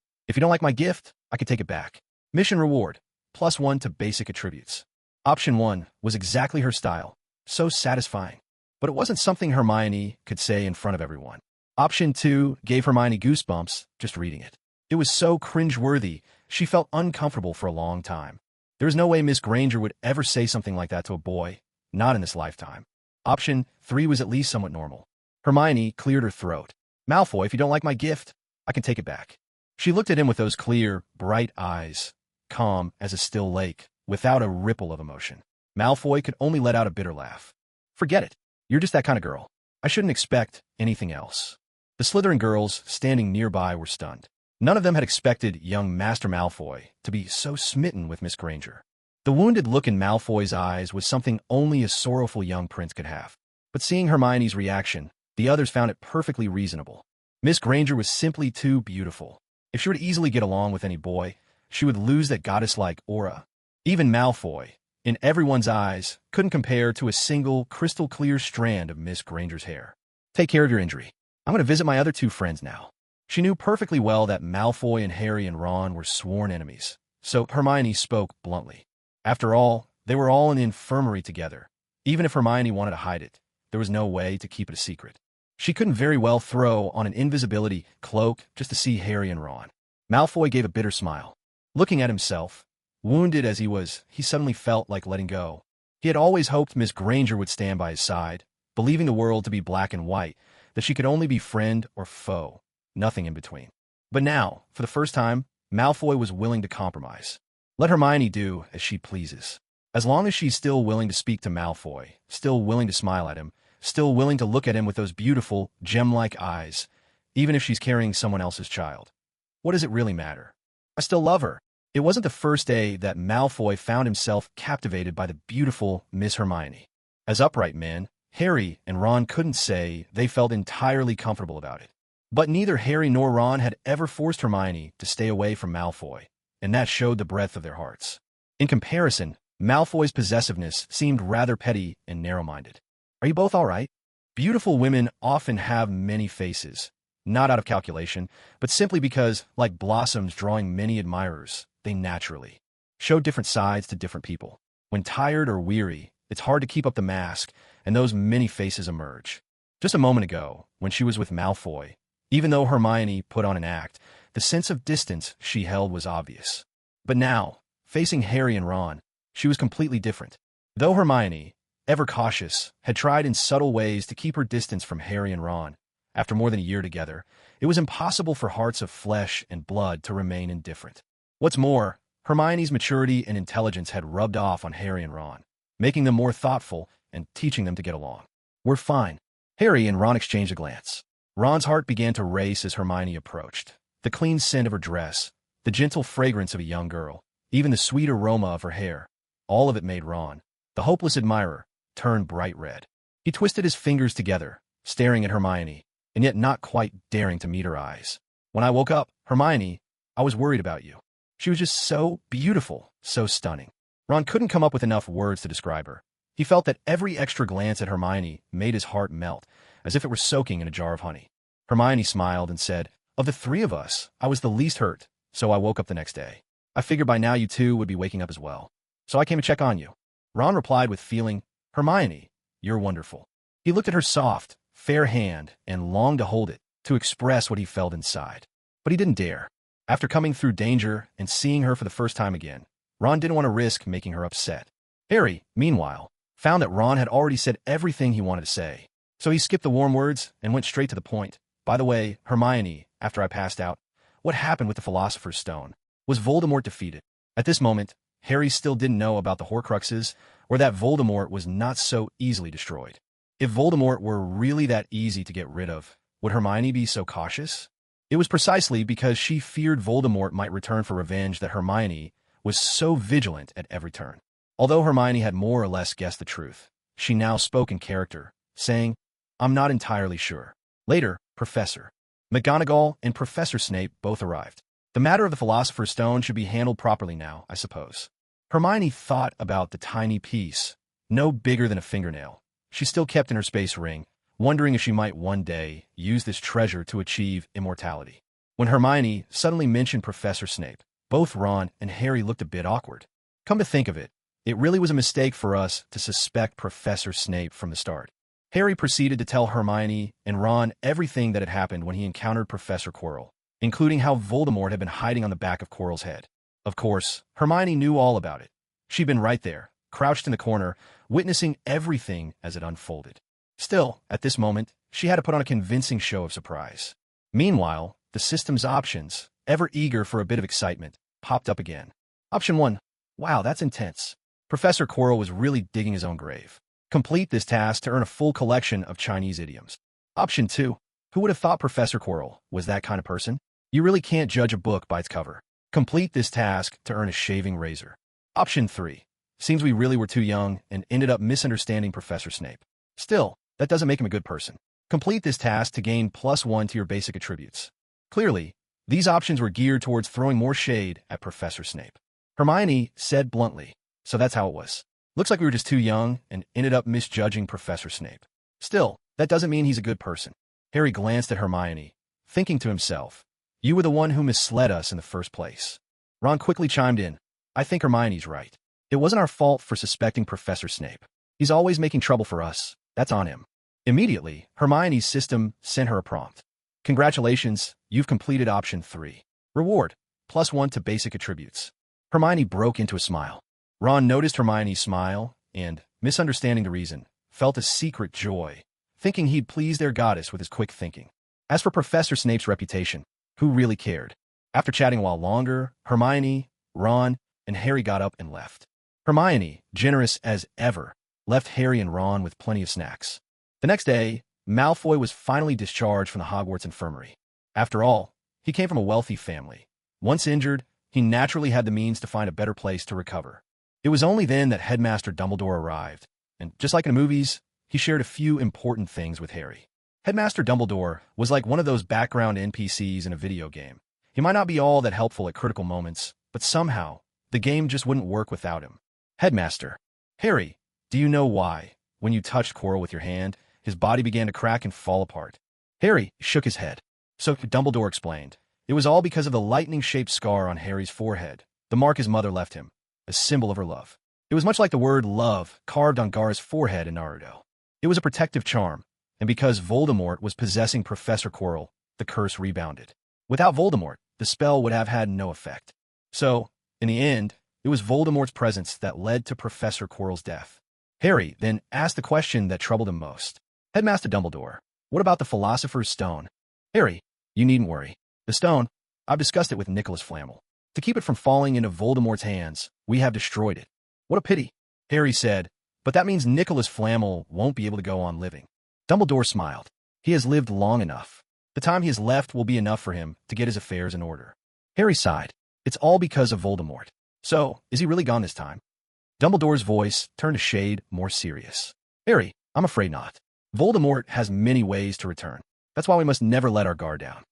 If you don't like my gift, I could take it back. Mission reward. +1 to basic attributes. Option 1 was exactly her style, so satisfying. But it wasn't something Hermione could say in front of everyone. Option 2 gave Hermione goosebumps just reading it. It was so cringe-worthy, she felt uncomfortable for a long time. There was no way Miss Granger would ever say something like that to a boy, not in this lifetime. Option 3 was at least somewhat normal. Hermione cleared her throat. Malfoy, if you don't like my gift, I can take it back. She looked at him with those clear, bright eyes, calm as a still lake, without a ripple of emotion. Malfoy could only let out a bitter laugh. Forget it. You're just that kind of girl. I shouldn't expect anything else. The Slytherin girls standing nearby were stunned. None of them had expected young Master Malfoy to be so smitten with Miss Granger. The wounded look in Malfoy's eyes was something only a sorrowful young prince could have. But seeing Hermione's reaction, the others found it perfectly reasonable. Miss Granger was simply too beautiful. If she were to easily get along with any boy, she would lose that goddess-like aura. Even Malfoy, in everyone's eyes, couldn't compare to a single crystal-clear strand of Miss Granger's hair. Take care of your injury. I'm going to visit my other 2 friends now. She knew perfectly well that Malfoy and Harry and Ron were sworn enemies, so Hermione spoke bluntly. After all, they were all in the infirmary together. Even if Hermione wanted to hide it, there was no way to keep it a secret. She couldn't very well throw on an invisibility cloak just to see Harry and Ron. Malfoy gave a bitter smile. Looking at himself, wounded as he was, he suddenly felt like letting go. He had always hoped Miss Granger would stand by his side, believing the world to be black and white, that she could only be friend or foe, nothing in between. But now, for the first time, Malfoy was willing to compromise. Let Hermione do as she pleases. As long as she's still willing to speak to Malfoy, still willing to smile at him, still willing to look at him with those beautiful, gem-like eyes, even if she's carrying someone else's child. What does it really matter? I still love her. It wasn't the first day that Malfoy found himself captivated by the beautiful Miss Hermione. As upright men, Harry and Ron couldn't say they felt entirely comfortable about it. But neither Harry nor Ron had ever forced Hermione to stay away from Malfoy, and that showed the breadth of their hearts. In comparison, Malfoy's possessiveness seemed rather petty and narrow-minded. Are you both all right? Beautiful women often have many faces, not out of calculation, but simply because, like blossoms drawing many admirers, they naturally show different sides to different people. When tired or weary, it's hard to keep up the mask, and those many faces emerge. Just a moment ago, when she was with Malfoy, even though Hermione put on an act, the sense of distance she held was obvious. But now, facing Harry and Ron, she was completely different. Though Hermione, ever cautious, had tried in subtle ways to keep her distance from Harry and Ron, after more than a year together, it was impossible for hearts of flesh and blood to remain indifferent. What's more, Hermione's maturity and intelligence had rubbed off on Harry and Ron, making them more thoughtful and teaching them to get along. "We're fine." Harry and Ron exchanged a glance. Ron's heart began to race as Hermione approached. The clean scent of her dress, the gentle fragrance of a young girl, even the sweet aroma of her hair, all of it made Ron, the hopeless admirer, turn bright red. He twisted his fingers together, staring at Hermione, and yet not quite daring to meet her eyes. "When I woke up, Hermione, I was worried about you. She was just so beautiful, so stunning." Ron couldn't come up with enough words to describe her. He felt that every extra glance at Hermione made his heart melt, as if it were soaking in a jar of honey. Hermione smiled and said, "Of the three of us, I was the least hurt, so I woke up the next day. I figured by now you two would be waking up as well. So I came to check on you." Ron replied with feeling, "Hermione, you're wonderful." He looked at her soft, fair hand and longed to hold it, to express what he felt inside. But he didn't dare. After coming through danger and seeing her for the first time again, Ron didn't want to risk making her upset. Harry, meanwhile, found that Ron had already said everything he wanted to say. So he skipped the warm words and went straight to the point. "By the way, Hermione, after I passed out, what happened with the Philosopher's Stone? Was Voldemort defeated?" At this moment, Harry still didn't know about the Horcruxes, or that Voldemort was not so easily destroyed. If Voldemort were really that easy to get rid of, would Hermione be so cautious? It was precisely because she feared Voldemort might return for revenge that Hermione was so vigilant at every turn. Although Hermione had more or less guessed the truth, she now spoke in character, saying, "I'm not entirely sure." Later, Professor McGonagall and Professor Snape both arrived. "The matter of the Philosopher's Stone should be handled properly now, I suppose." Hermione thought about the tiny piece, no bigger than a fingernail, she still kept in her space ring, wondering if she might one day use this treasure to achieve immortality. When Hermione suddenly mentioned Professor Snape, both Ron and Harry looked a bit awkward. Come to think of it, it really was a mistake for us to suspect Professor Snape from the start. Harry proceeded to tell Hermione and Ron everything that had happened when he encountered Professor Quirrell, including how Voldemort had been hiding on the back of Quirrell's head. Of course, Hermione knew all about it. She'd been right there, crouched in the corner, witnessing everything as it unfolded. Still, at this moment, she had to put on a convincing show of surprise. Meanwhile, the system's options, ever eager for a bit of excitement, popped up again. Option 1. Wow, that's intense. Professor Quirrell was really digging his own grave. Complete this task to earn a full collection of Chinese idioms. Option 2. Who would have thought Professor Quirrell was that kind of person? You really can't judge a book by its cover. Complete this task to earn a shaving razor. Option 3. Seems we really were too young and ended up misunderstanding Professor Snape. Still, that doesn't make him a good person. Complete this task to gain +1 to your basic attributes. Clearly, these options were geared towards throwing more shade at Professor Snape. Hermione said bluntly, "So that's how it was. Looks like we were just too young and ended up misjudging Professor Snape. Still, that doesn't mean he's a good person." Harry glanced at Hermione, thinking to himself, "You were the one who misled us in the first place." Ron quickly chimed in, "I think Hermione's right. It wasn't our fault for suspecting Professor Snape. He's always making trouble for us. That's on him." Immediately, Hermione's system sent her a prompt. "Congratulations, you've completed option 3. Reward, +1 to basic attributes." Hermione broke into a smile. Ron noticed Hermione's smile and, misunderstanding the reason, felt a secret joy, thinking he'd pleased their goddess with his quick thinking. As for Professor Snape's reputation, who really cared? After chatting a while longer, Hermione, Ron, and Harry got up and left. Hermione, generous as ever, left Harry and Ron with plenty of snacks. The next day, Malfoy was finally discharged from the Hogwarts infirmary. After all, he came from a wealthy family. Once injured, he naturally had the means to find a better place to recover. It was only then that Headmaster Dumbledore arrived, and just like in the movies, he shared a few important things with Harry. Headmaster Dumbledore was like one of those background NPCs in a video game. He might not be all that helpful at critical moments, but somehow, the game just wouldn't work without him. "Headmaster, Harry, do you know why, when you touched Quirrell with your hand, his body began to crack and fall apart?" Harry shook his head. So Dumbledore explained, it was all because of the lightning-shaped scar on Harry's forehead, the mark his mother left him, a symbol of her love. It was much like the word love carved on Gaara's forehead in Naruto. It was a protective charm, And because Voldemort was possessing Professor Quirrell, the curse rebounded. Without Voldemort, the spell would have had no effect. So, in the end, it was Voldemort's presence that led to Professor Quirrell's death. Harry then asked the question that troubled him most. Headmaster Dumbledore, what about the Philosopher's Stone? Harry, you needn't worry. The stone, I've discussed it with Nicholas Flamel. To keep it from falling into Voldemort's hands, we have destroyed it. What a pity, Harry said, but that means Nicholas Flamel won't be able to go on living. Dumbledore smiled. He has lived long enough. The time he has left will be enough for him to get his affairs in order. Harry sighed. It's all because of Voldemort. So, is he really gone this time? Dumbledore's voice turned a shade more serious. Harry, I'm afraid not. Voldemort has many ways to return. That's why we must never let our guard down.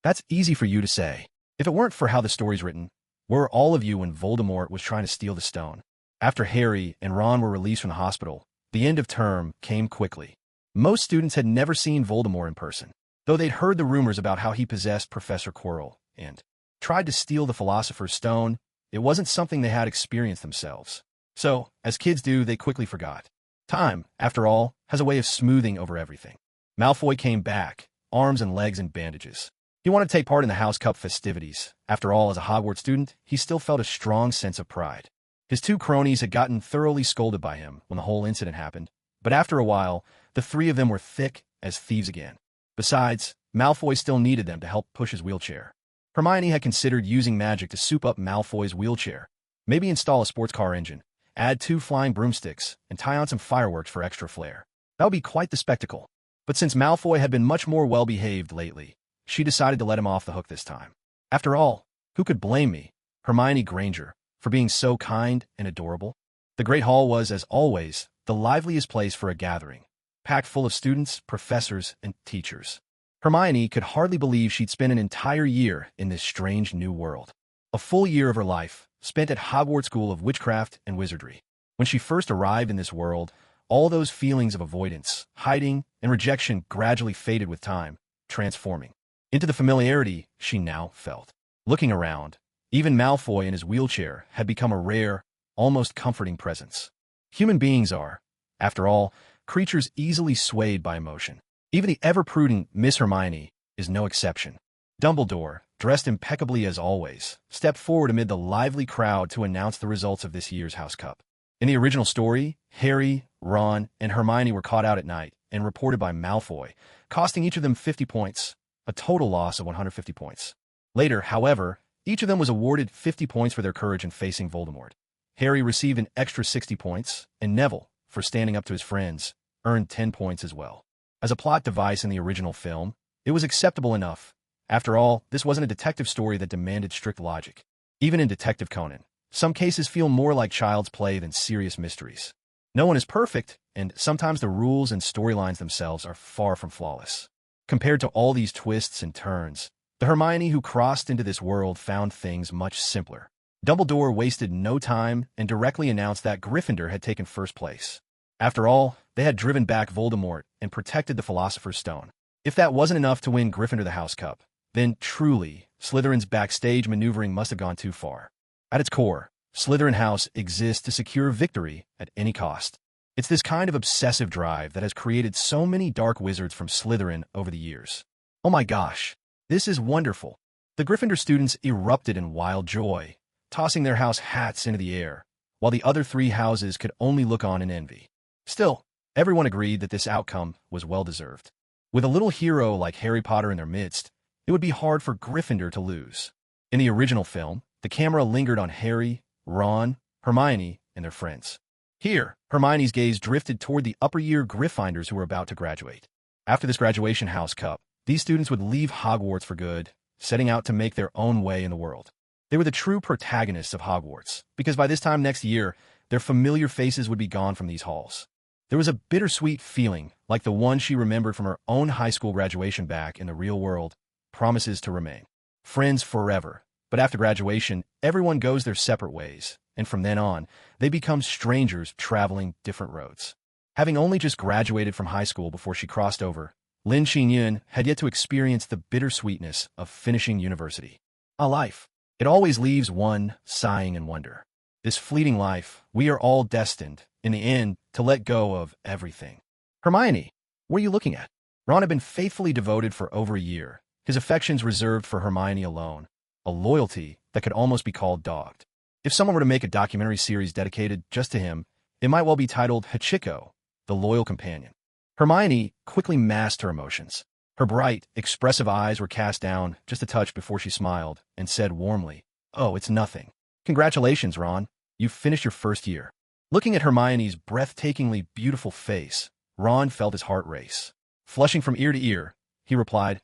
That's easy for you to say. If it weren't for how the story's written, where were all of you when Voldemort was trying to steal the stone? After Harry and Ron were released from the hospital, the end of term came quickly. Most students had never seen Voldemort in person, though they'd heard the rumors about how he possessed Professor Quirrell and tried to steal the Philosopher's Stone. It wasn't something they had experienced themselves. So, as kids do, they quickly forgot. Time, after all, has a way of smoothing over everything. Malfoy came back, arms and legs in bandages. He wanted to take part in the House Cup festivities. After all, as a Hogwarts student, he still felt a strong sense of pride. His two cronies had gotten thoroughly scolded by him when the whole incident happened, but after a while, the three of them were thick as thieves again. Besides, Malfoy still needed them to help push his wheelchair. Hermione had considered using magic to soup up Malfoy's wheelchair. Maybe install a sports car engine, add 2 flying broomsticks, and tie on some fireworks for extra flair. That would be quite the spectacle. But since Malfoy had been much more well-behaved lately, she decided to let him off the hook this time. After all, who could blame me, Hermione Granger, for being so kind and adorable? The Great Hall was, as always, the liveliest place for a gathering, packed full of students, professors, and teachers. Hermione could hardly believe she'd spent an entire year in this strange new world. A full year of her life, spent at Hogwarts School of Witchcraft and Wizardry. When she first arrived in this world, all those feelings of avoidance, hiding, and rejection gradually faded with time, transforming into the familiarity she now felt. Looking around, even Malfoy in his wheelchair had become a rare, almost comforting presence. Human beings are, after all, creatures easily swayed by emotion. Even the ever-prudent Miss Hermione is no exception. Dumbledore, dressed impeccably as always, stepped forward amid the lively crowd to announce the results of this year's House Cup. In the original story, Harry, Ron, and Hermione were caught out at night and reported by Malfoy, costing each of them 50 points, a total loss of 150 points. Later, however, each of them was awarded 50 points for their courage in facing Voldemort. Harry received an extra 60 points, and Neville, for standing up to his friends, earned 10 points as well. As a plot device in the original film, it was acceptable enough. After all, this wasn't a detective story that demanded strict logic. Even in Detective Conan, some cases feel more like child's play than serious mysteries. No one is perfect, and sometimes the rules and storylines themselves are far from flawless. Compared to all these twists and turns, the Hermione who crossed into this world found things much simpler. Dumbledore wasted no time and directly announced that Gryffindor had taken first place. After all, they had driven back Voldemort and protected the Philosopher's Stone. If that wasn't enough to win Gryffindor the House Cup, then truly, Slytherin's backstage maneuvering must have gone too far. At its core, Slytherin House exists to secure victory at any cost. It's this kind of obsessive drive that has created so many dark wizards from Slytherin over the years. Oh my gosh, this is wonderful. The Gryffindor students erupted in wild joy, tossing their house hats into the air, while the other 3 houses could only look on in envy. Still, everyone agreed that this outcome was well-deserved. With a little hero like Harry Potter in their midst, it would be hard for Gryffindor to lose. In the original film, the camera lingered on Harry, Ron, Hermione, and their friends. Here, Hermione's gaze drifted toward the upper-year Gryffindors who were about to graduate. After this graduation House Cup, these students would leave Hogwarts for good, setting out to make their own way in the world. They were the true protagonists of Hogwarts, because by this time next year, their familiar faces would be gone from these halls. There was a bittersweet feeling, like the one she remembered from her own high school graduation back in the real world, promises to remain friends forever. But after graduation, everyone goes their separate ways, and from then on, they become strangers traveling different roads. Having only just graduated from high school before she crossed over, Lin Xingyun had yet to experience the bittersweetness of finishing university. A life. It always leaves one sighing in wonder. This fleeting life, we are all destined, in the end, to let go of everything. Hermione, What are you looking at? Ron had been faithfully devoted for over a year, his affections reserved for Hermione alone, a loyalty that could almost be called dogged. If someone were to make a documentary series dedicated just to him, it might well be titled Hachiko, the Loyal Companion. Hermione quickly masked her emotions. Her bright, expressive eyes were cast down just a touch before she smiled and said warmly, "Oh, it's nothing. Congratulations, Ron. You've finished your first year." Looking at Hermione's breathtakingly beautiful face, Ron felt his heart race. Flushing from ear to ear, he replied,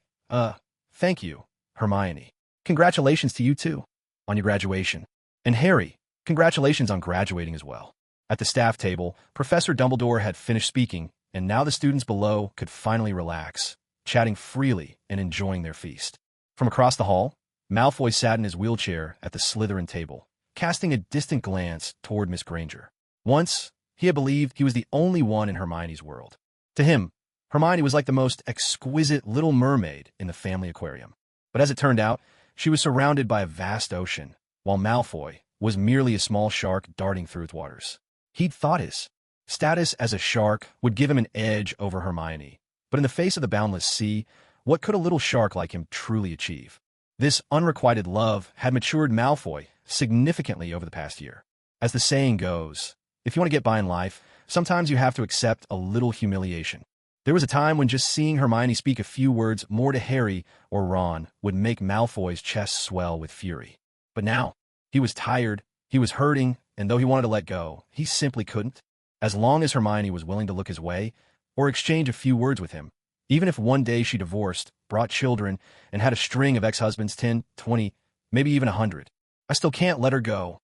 Thank you, Hermione. Congratulations to you too, on your graduation. And Harry, congratulations on graduating as well." At the staff table, Professor Dumbledore had finished speaking, and now the students below could finally relax, chatting freely and enjoying their feast. From across the hall, Malfoy sat in his wheelchair at the Slytherin table, casting a distant glance toward Miss Granger. Once, he had believed he was the only one in Hermione's world. To him, Hermione was like the most exquisite little mermaid in the family aquarium. But as it turned out, she was surrounded by a vast ocean, while Malfoy was merely a small shark darting through its waters. He'd thought his status as a shark would give him an edge over Hermione, but in the face of the boundless sea, what could a little shark like him truly achieve? This unrequited love had matured Malfoy significantly over the past year. As the saying goes, if you want to get by in life, sometimes you have to accept a little humiliation. There was a time when just seeing Hermione speak a few words more to Harry or Ron would make Malfoy's chest swell with fury. But now, he was tired, he was hurting, and though he wanted to let go, he simply couldn't. As long as Hermione was willing to look his way, or exchange a few words with him, even if one day she divorced, brought children, and had a string of ex-husbands 10, 20, maybe even 100, I still can't let her go.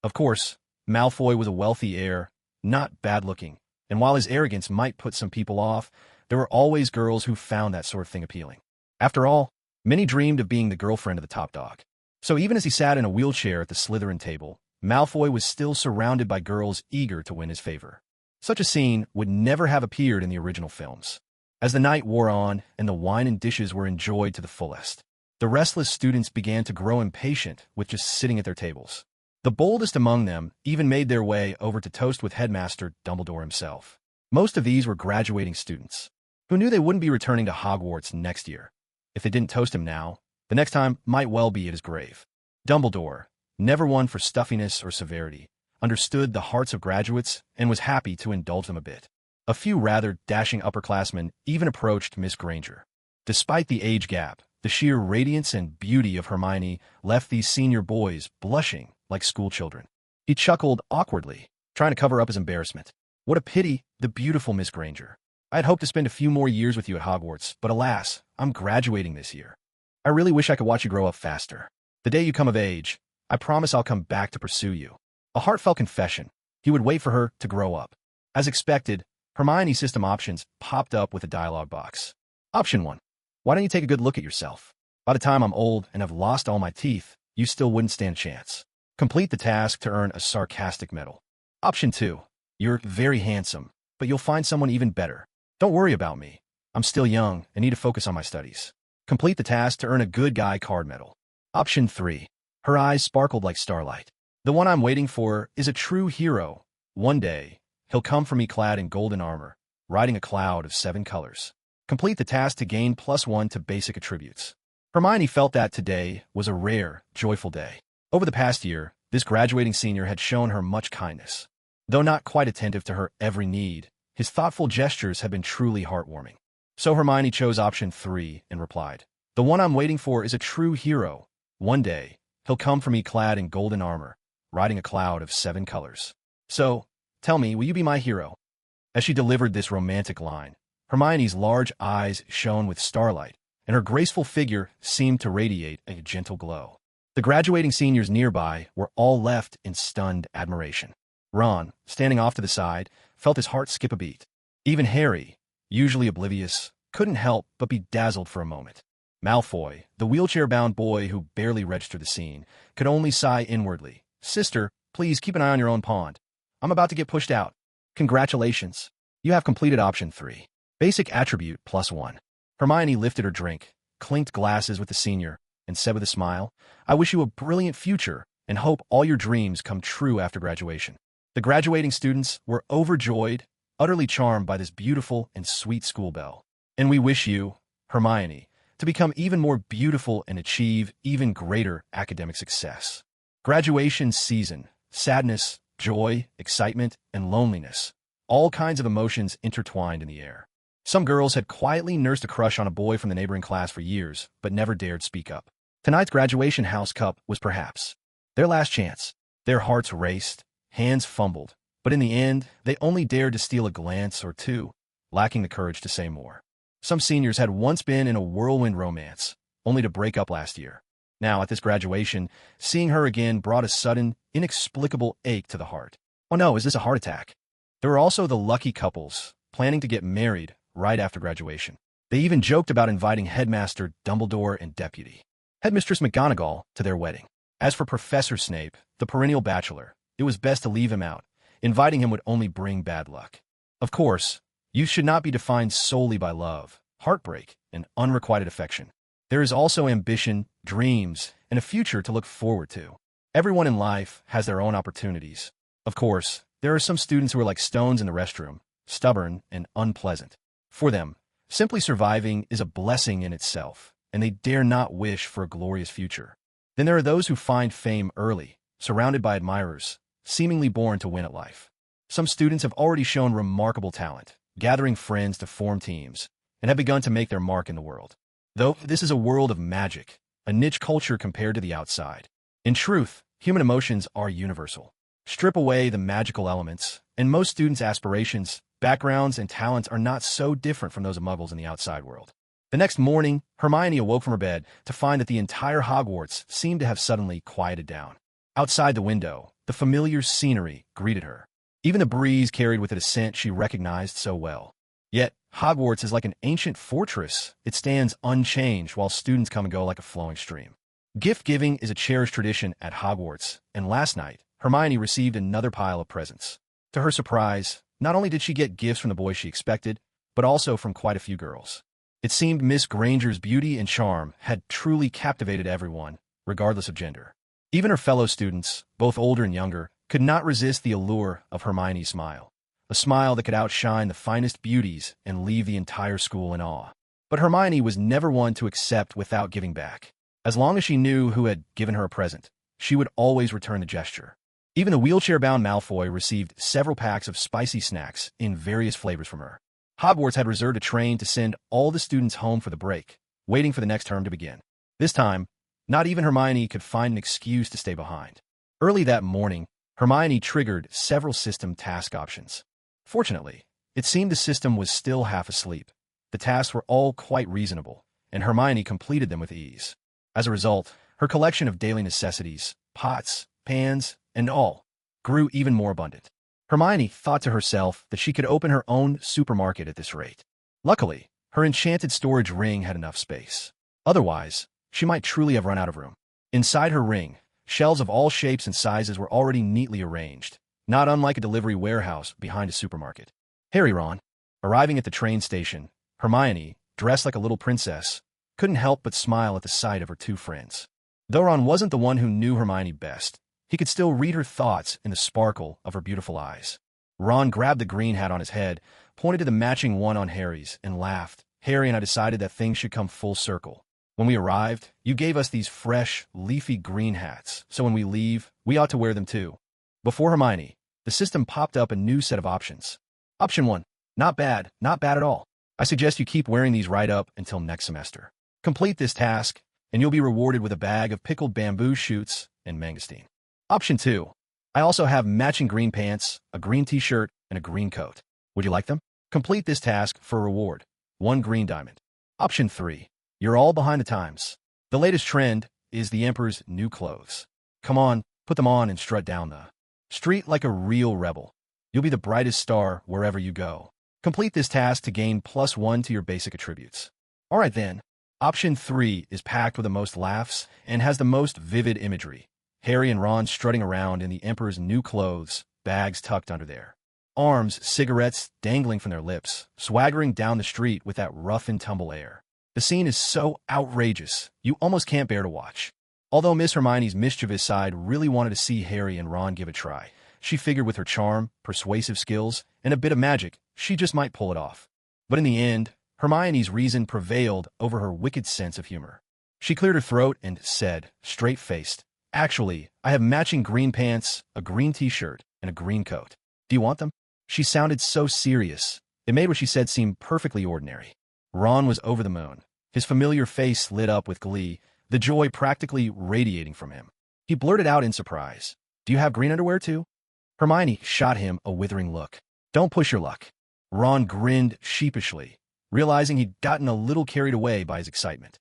Of course, Malfoy was a wealthy heir, not bad-looking, and while his arrogance might put some people off, there were always girls who found that sort of thing appealing. After all, many dreamed of being the girlfriend of the top dog. So even as he sat in a wheelchair at the Slytherin table, Malfoy was still surrounded by girls eager to win his favor. Such a scene would never have appeared in the original films. As the night wore on and the wine and dishes were enjoyed to the fullest, the restless students began to grow impatient with just sitting at their tables. The boldest among them even made their way over to toast with Headmaster Dumbledore himself. Most of these were graduating students, who knew they wouldn't be returning to Hogwarts next year. If they didn't toast him now, the next time might well be at his grave. Dumbledore, never one for stuffiness or severity, understood the hearts of graduates and was happy to indulge them a bit. A few rather dashing upperclassmen even approached Miss Granger. Despite the age gap, the sheer radiance and beauty of Hermione left these senior boys blushing like schoolchildren. He chuckled awkwardly, trying to cover up his embarrassment. "What a pity, the beautiful Miss Granger. I had hoped to spend a few more years with you at Hogwarts, but alas, I'm graduating this year. I really wish I could watch you grow up faster. The day you come of age, I promise I'll come back to pursue you." A heartfelt confession. He would wait for her to grow up. As expected, Hermione's system options popped up with a dialogue box. Option 1. Why don't you take a good look at yourself? By the time I'm old and have lost all my teeth, you still wouldn't stand a chance. Complete the task to earn a sarcastic medal. Option 2. You're very handsome, but you'll find someone even better. Don't worry about me. I'm still young and need to focus on my studies. Complete the task to earn a good guy card medal. Option 3. Her eyes sparkled like starlight. The one I'm waiting for is a true hero. One day, he'll come for me clad in golden armor, riding a cloud of 7 colors. Complete the task to gain +1 to basic attributes. Hermione felt that today was a rare, joyful day. Over the past year, this graduating senior had shown her much kindness. Though not quite attentive to her every need, his thoughtful gestures had been truly heartwarming. So Hermione chose option 3 and replied, "The one I'm waiting for is a true hero. One day, he'll come for me clad in golden armor, riding a cloud of 7 colors. So, tell me, will you be my hero?" As she delivered this romantic line, Hermione's large eyes shone with starlight, and her graceful figure seemed to radiate a gentle glow. The graduating seniors nearby were all left in stunned admiration. Ron, standing off to the side, felt his heart skip a beat. Even Harry, usually oblivious, couldn't help but be dazzled for a moment. Malfoy, the wheelchair-bound boy who barely registered the scene, could only sigh inwardly. "Sister, please keep an eye on your own pond. I'm about to get pushed out. Congratulations. You have completed option 3. Basic attribute +1. Hermione lifted her drink, clinked glasses with the senior, and said with a smile, "I wish you a brilliant future and hope all your dreams come true after graduation." The graduating students were overjoyed utterly charmed by this beautiful and sweet school bell. And we wish you, Hermione, to become even more beautiful and achieve even greater academic success. Graduation season, sadness, joy, excitement, and loneliness. All kinds of emotions intertwined in the air. Some girls had quietly nursed a crush on a boy from the neighboring class for years, but never dared speak up. Tonight's graduation house cup was perhaps their last chance. Their hearts raced, hands fumbled, but in the end, they only dared to steal a glance or two, lacking the courage to say more. Some seniors had once been in a whirlwind romance, only to break up last year. Now, at this graduation, seeing her again brought a sudden, inexplicable ache to the heart. Oh no, is this a heart attack? There were also the lucky couples, planning to get married right after graduation. They even joked about inviting Headmaster Dumbledore and Deputy Headmistress McGonagall to their wedding. As for Professor Snape, the perennial bachelor, it was best to leave him out. Inviting him would only bring bad luck. Of course, youth should not be defined solely by love, heartbreak, and unrequited affection. There is also ambition, dreams, and a future to look forward to. Everyone in life has their own opportunities. Of course, there are some students who are like stones in the restroom, stubborn and unpleasant. For them, simply surviving is a blessing in itself, and they dare not wish for a glorious future. Then there are those who find fame early, surrounded by admirers, seemingly born to win at life. Some students have already shown remarkable talent, gathering friends to form teams, and have begun to make their mark in the world. Though this is a world of magic, a niche culture compared to the outside. In truth, human emotions are universal. Strip away the magical elements, and most students' aspirations, backgrounds, and talents are not so different from those of muggles in the outside world. The next morning, Hermione awoke from her bed to find that the entire Hogwarts seemed to have suddenly quieted down. Outside the window, the familiar scenery greeted her. Even the breeze carried with it a scent she recognized so well. Yet, Hogwarts is like an ancient fortress. It stands unchanged while students come and go like a flowing stream. Gift-giving is a cherished tradition at Hogwarts, and last night, Hermione received another pile of presents. To her surprise, not only did she get gifts from the boys she expected, but also from quite a few girls. It seemed Miss Granger's beauty and charm had truly captivated everyone, regardless of gender. Even her fellow students, both older and younger, could not resist the allure of Hermione's smile. A smile that could outshine the finest beauties and leave the entire school in awe. But Hermione was never one to accept without giving back. As long as she knew who had given her a present, she would always return the gesture. Even the wheelchair-bound Malfoy received several packs of spicy snacks in various flavors from her. Hogwarts had reserved a train to send all the students home for the break, waiting for the next term to begin. This time, not even Hermione could find an excuse to stay behind. Early that morning, Hermione triggered several system task options. Fortunately, it seemed the system was still half asleep. The tasks were all quite reasonable, and Hermione completed them with ease. As a result, her collection of daily necessities, pots, pans, and all, grew even more abundant. Hermione thought to herself that she could open her own supermarket at this rate. Luckily, her enchanted storage ring had enough space. Otherwise, she might truly have run out of room. Inside her ring, shelves of all shapes and sizes were already neatly arranged, not unlike a delivery warehouse behind a supermarket. Harry Ron, arriving at the train station, Hermione, dressed like a little princess, couldn't help but smile at the sight of her two friends. Though Ron wasn't the one who knew Hermione best, he could still read her thoughts in the sparkle of her beautiful eyes. Ron grabbed the green hat on his head, pointed to the matching one on Harry's, and laughed. Harry and I decided that things should come full circle. When we arrived, you gave us these fresh, leafy green hats, so when we leave, we ought to wear them too. Before Hermione, the system popped up a new set of options. Option 1. Not bad at all. I suggest you keep wearing these right up until next semester. Complete this task, and you'll be rewarded with a bag of pickled bamboo shoots and mangosteen. Option 2. I also have matching green pants, a green t-shirt, and a green coat. Would you like them? Complete this task for a reward. 1 green diamond. Option 3. You're all behind the times. The latest trend is the Emperor's new clothes. Come on, put them on and strut down the street like a real rebel. You'll be the brightest star wherever you go. Complete this task to gain +1 to your basic attributes. Alright then. Option 3 is packed with the most laughs and has the most vivid imagery. Harry and Ron strutting around in the Emperor's new clothes, bags tucked under their arms, cigarettes dangling from their lips, swaggering down the street with that rough-and-tumble air. The scene is so outrageous, you almost can't bear to watch. Although Miss Hermione's mischievous side really wanted to see Harry and Ron give it a try, she figured with her charm, persuasive skills, and a bit of magic, she just might pull it off. But in the end, Hermione's reason prevailed over her wicked sense of humor. She cleared her throat and said, straight-faced, "Actually, I have matching green pants, a green t-shirt, and a green coat. Do you want them?" She sounded so serious. It made what she said seem perfectly ordinary. Ron was over the moon. His familiar face lit up with glee, the joy practically radiating from him. He blurted out in surprise, "Do you have green underwear too?" Hermione shot him a withering look. "Don't push your luck." Ron grinned sheepishly, realizing he'd gotten a little carried away by his excitement.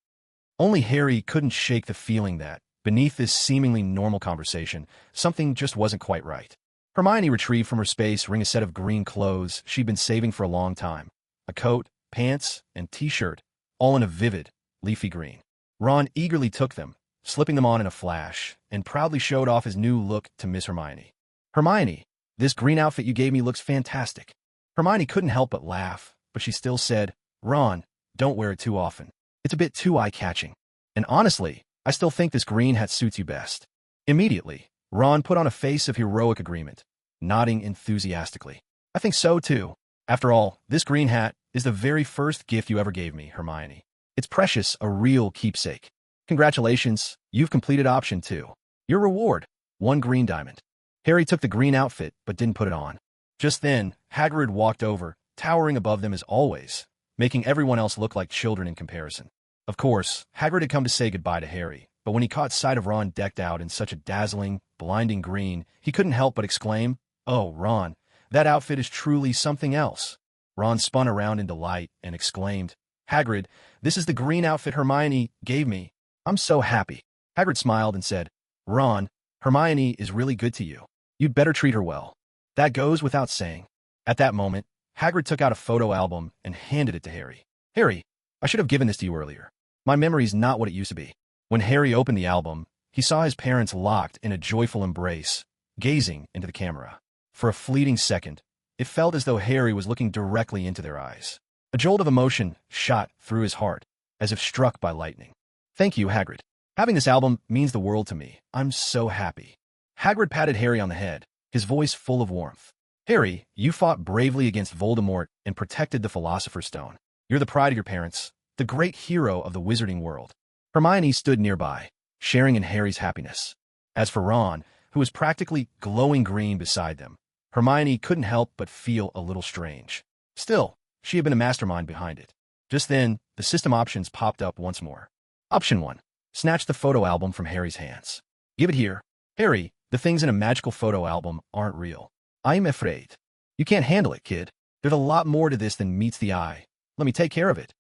Only Harry couldn't shake the feeling that, beneath this seemingly normal conversation, something just wasn't quite right. Hermione retrieved from her space ring a set of green clothes she'd been saving for a long time. A coat, pants, and t-shirt, all in a vivid, leafy green. Ron eagerly took them, slipping them on in a flash, and proudly showed off his new look to Miss Hermione. "Hermione, this green outfit you gave me looks fantastic." Hermione couldn't help but laugh, but she still said, "Ron, don't wear it too often. It's a bit too eye-catching. And honestly, I still think this green hat suits you best." Immediately, Ron put on a face of heroic agreement, nodding enthusiastically. "I think so too. After all, this green hat is the very first gift you ever gave me, Hermione. It's precious, a real keepsake. Congratulations, you've completed option 2. Your reward, 1 green diamond." Harry took the green outfit, but didn't put it on. Just then, Hagrid walked over, towering above them as always, making everyone else look like children in comparison. Of course, Hagrid had come to say goodbye to Harry, but when he caught sight of Ron decked out in such a dazzling, blinding green, he couldn't help but exclaim, "Oh, Ron, that outfit is truly something else." Ron spun around in delight and exclaimed, "Hagrid, this is the green outfit Hermione gave me. I'm so happy." Hagrid smiled and said, "Ron, Hermione is really good to you. You'd better treat her well. That goes without saying." At that moment, Hagrid took out a photo album and handed it to Harry. "Harry, I should have given this to you earlier. My memory's not what it used to be." When Harry opened the album, he saw his parents locked in a joyful embrace, gazing into the camera. For a fleeting second, it felt as though Harry was looking directly into their eyes. A jolt of emotion shot through his heart, as if struck by lightning. "Thank you, Hagrid. Having this album means the world to me. I'm so happy." Hagrid patted Harry on the head, his voice full of warmth. "Harry, you fought bravely against Voldemort and protected the Philosopher's Stone. You're the pride of your parents, the great hero of the wizarding world." Hermione stood nearby, sharing in Harry's happiness. As for Ron, who was practically glowing green beside them, Hermione couldn't help but feel a little strange. Still, she had been a mastermind behind it. Just then, the system options popped up once more. Option 1. Snatch the photo album from Harry's hands. "Give it here. Harry, the things in a magical photo album aren't real. I'm afraid. You can't handle it, kid. There's a lot more to this than meets the eye. Let me take care of it."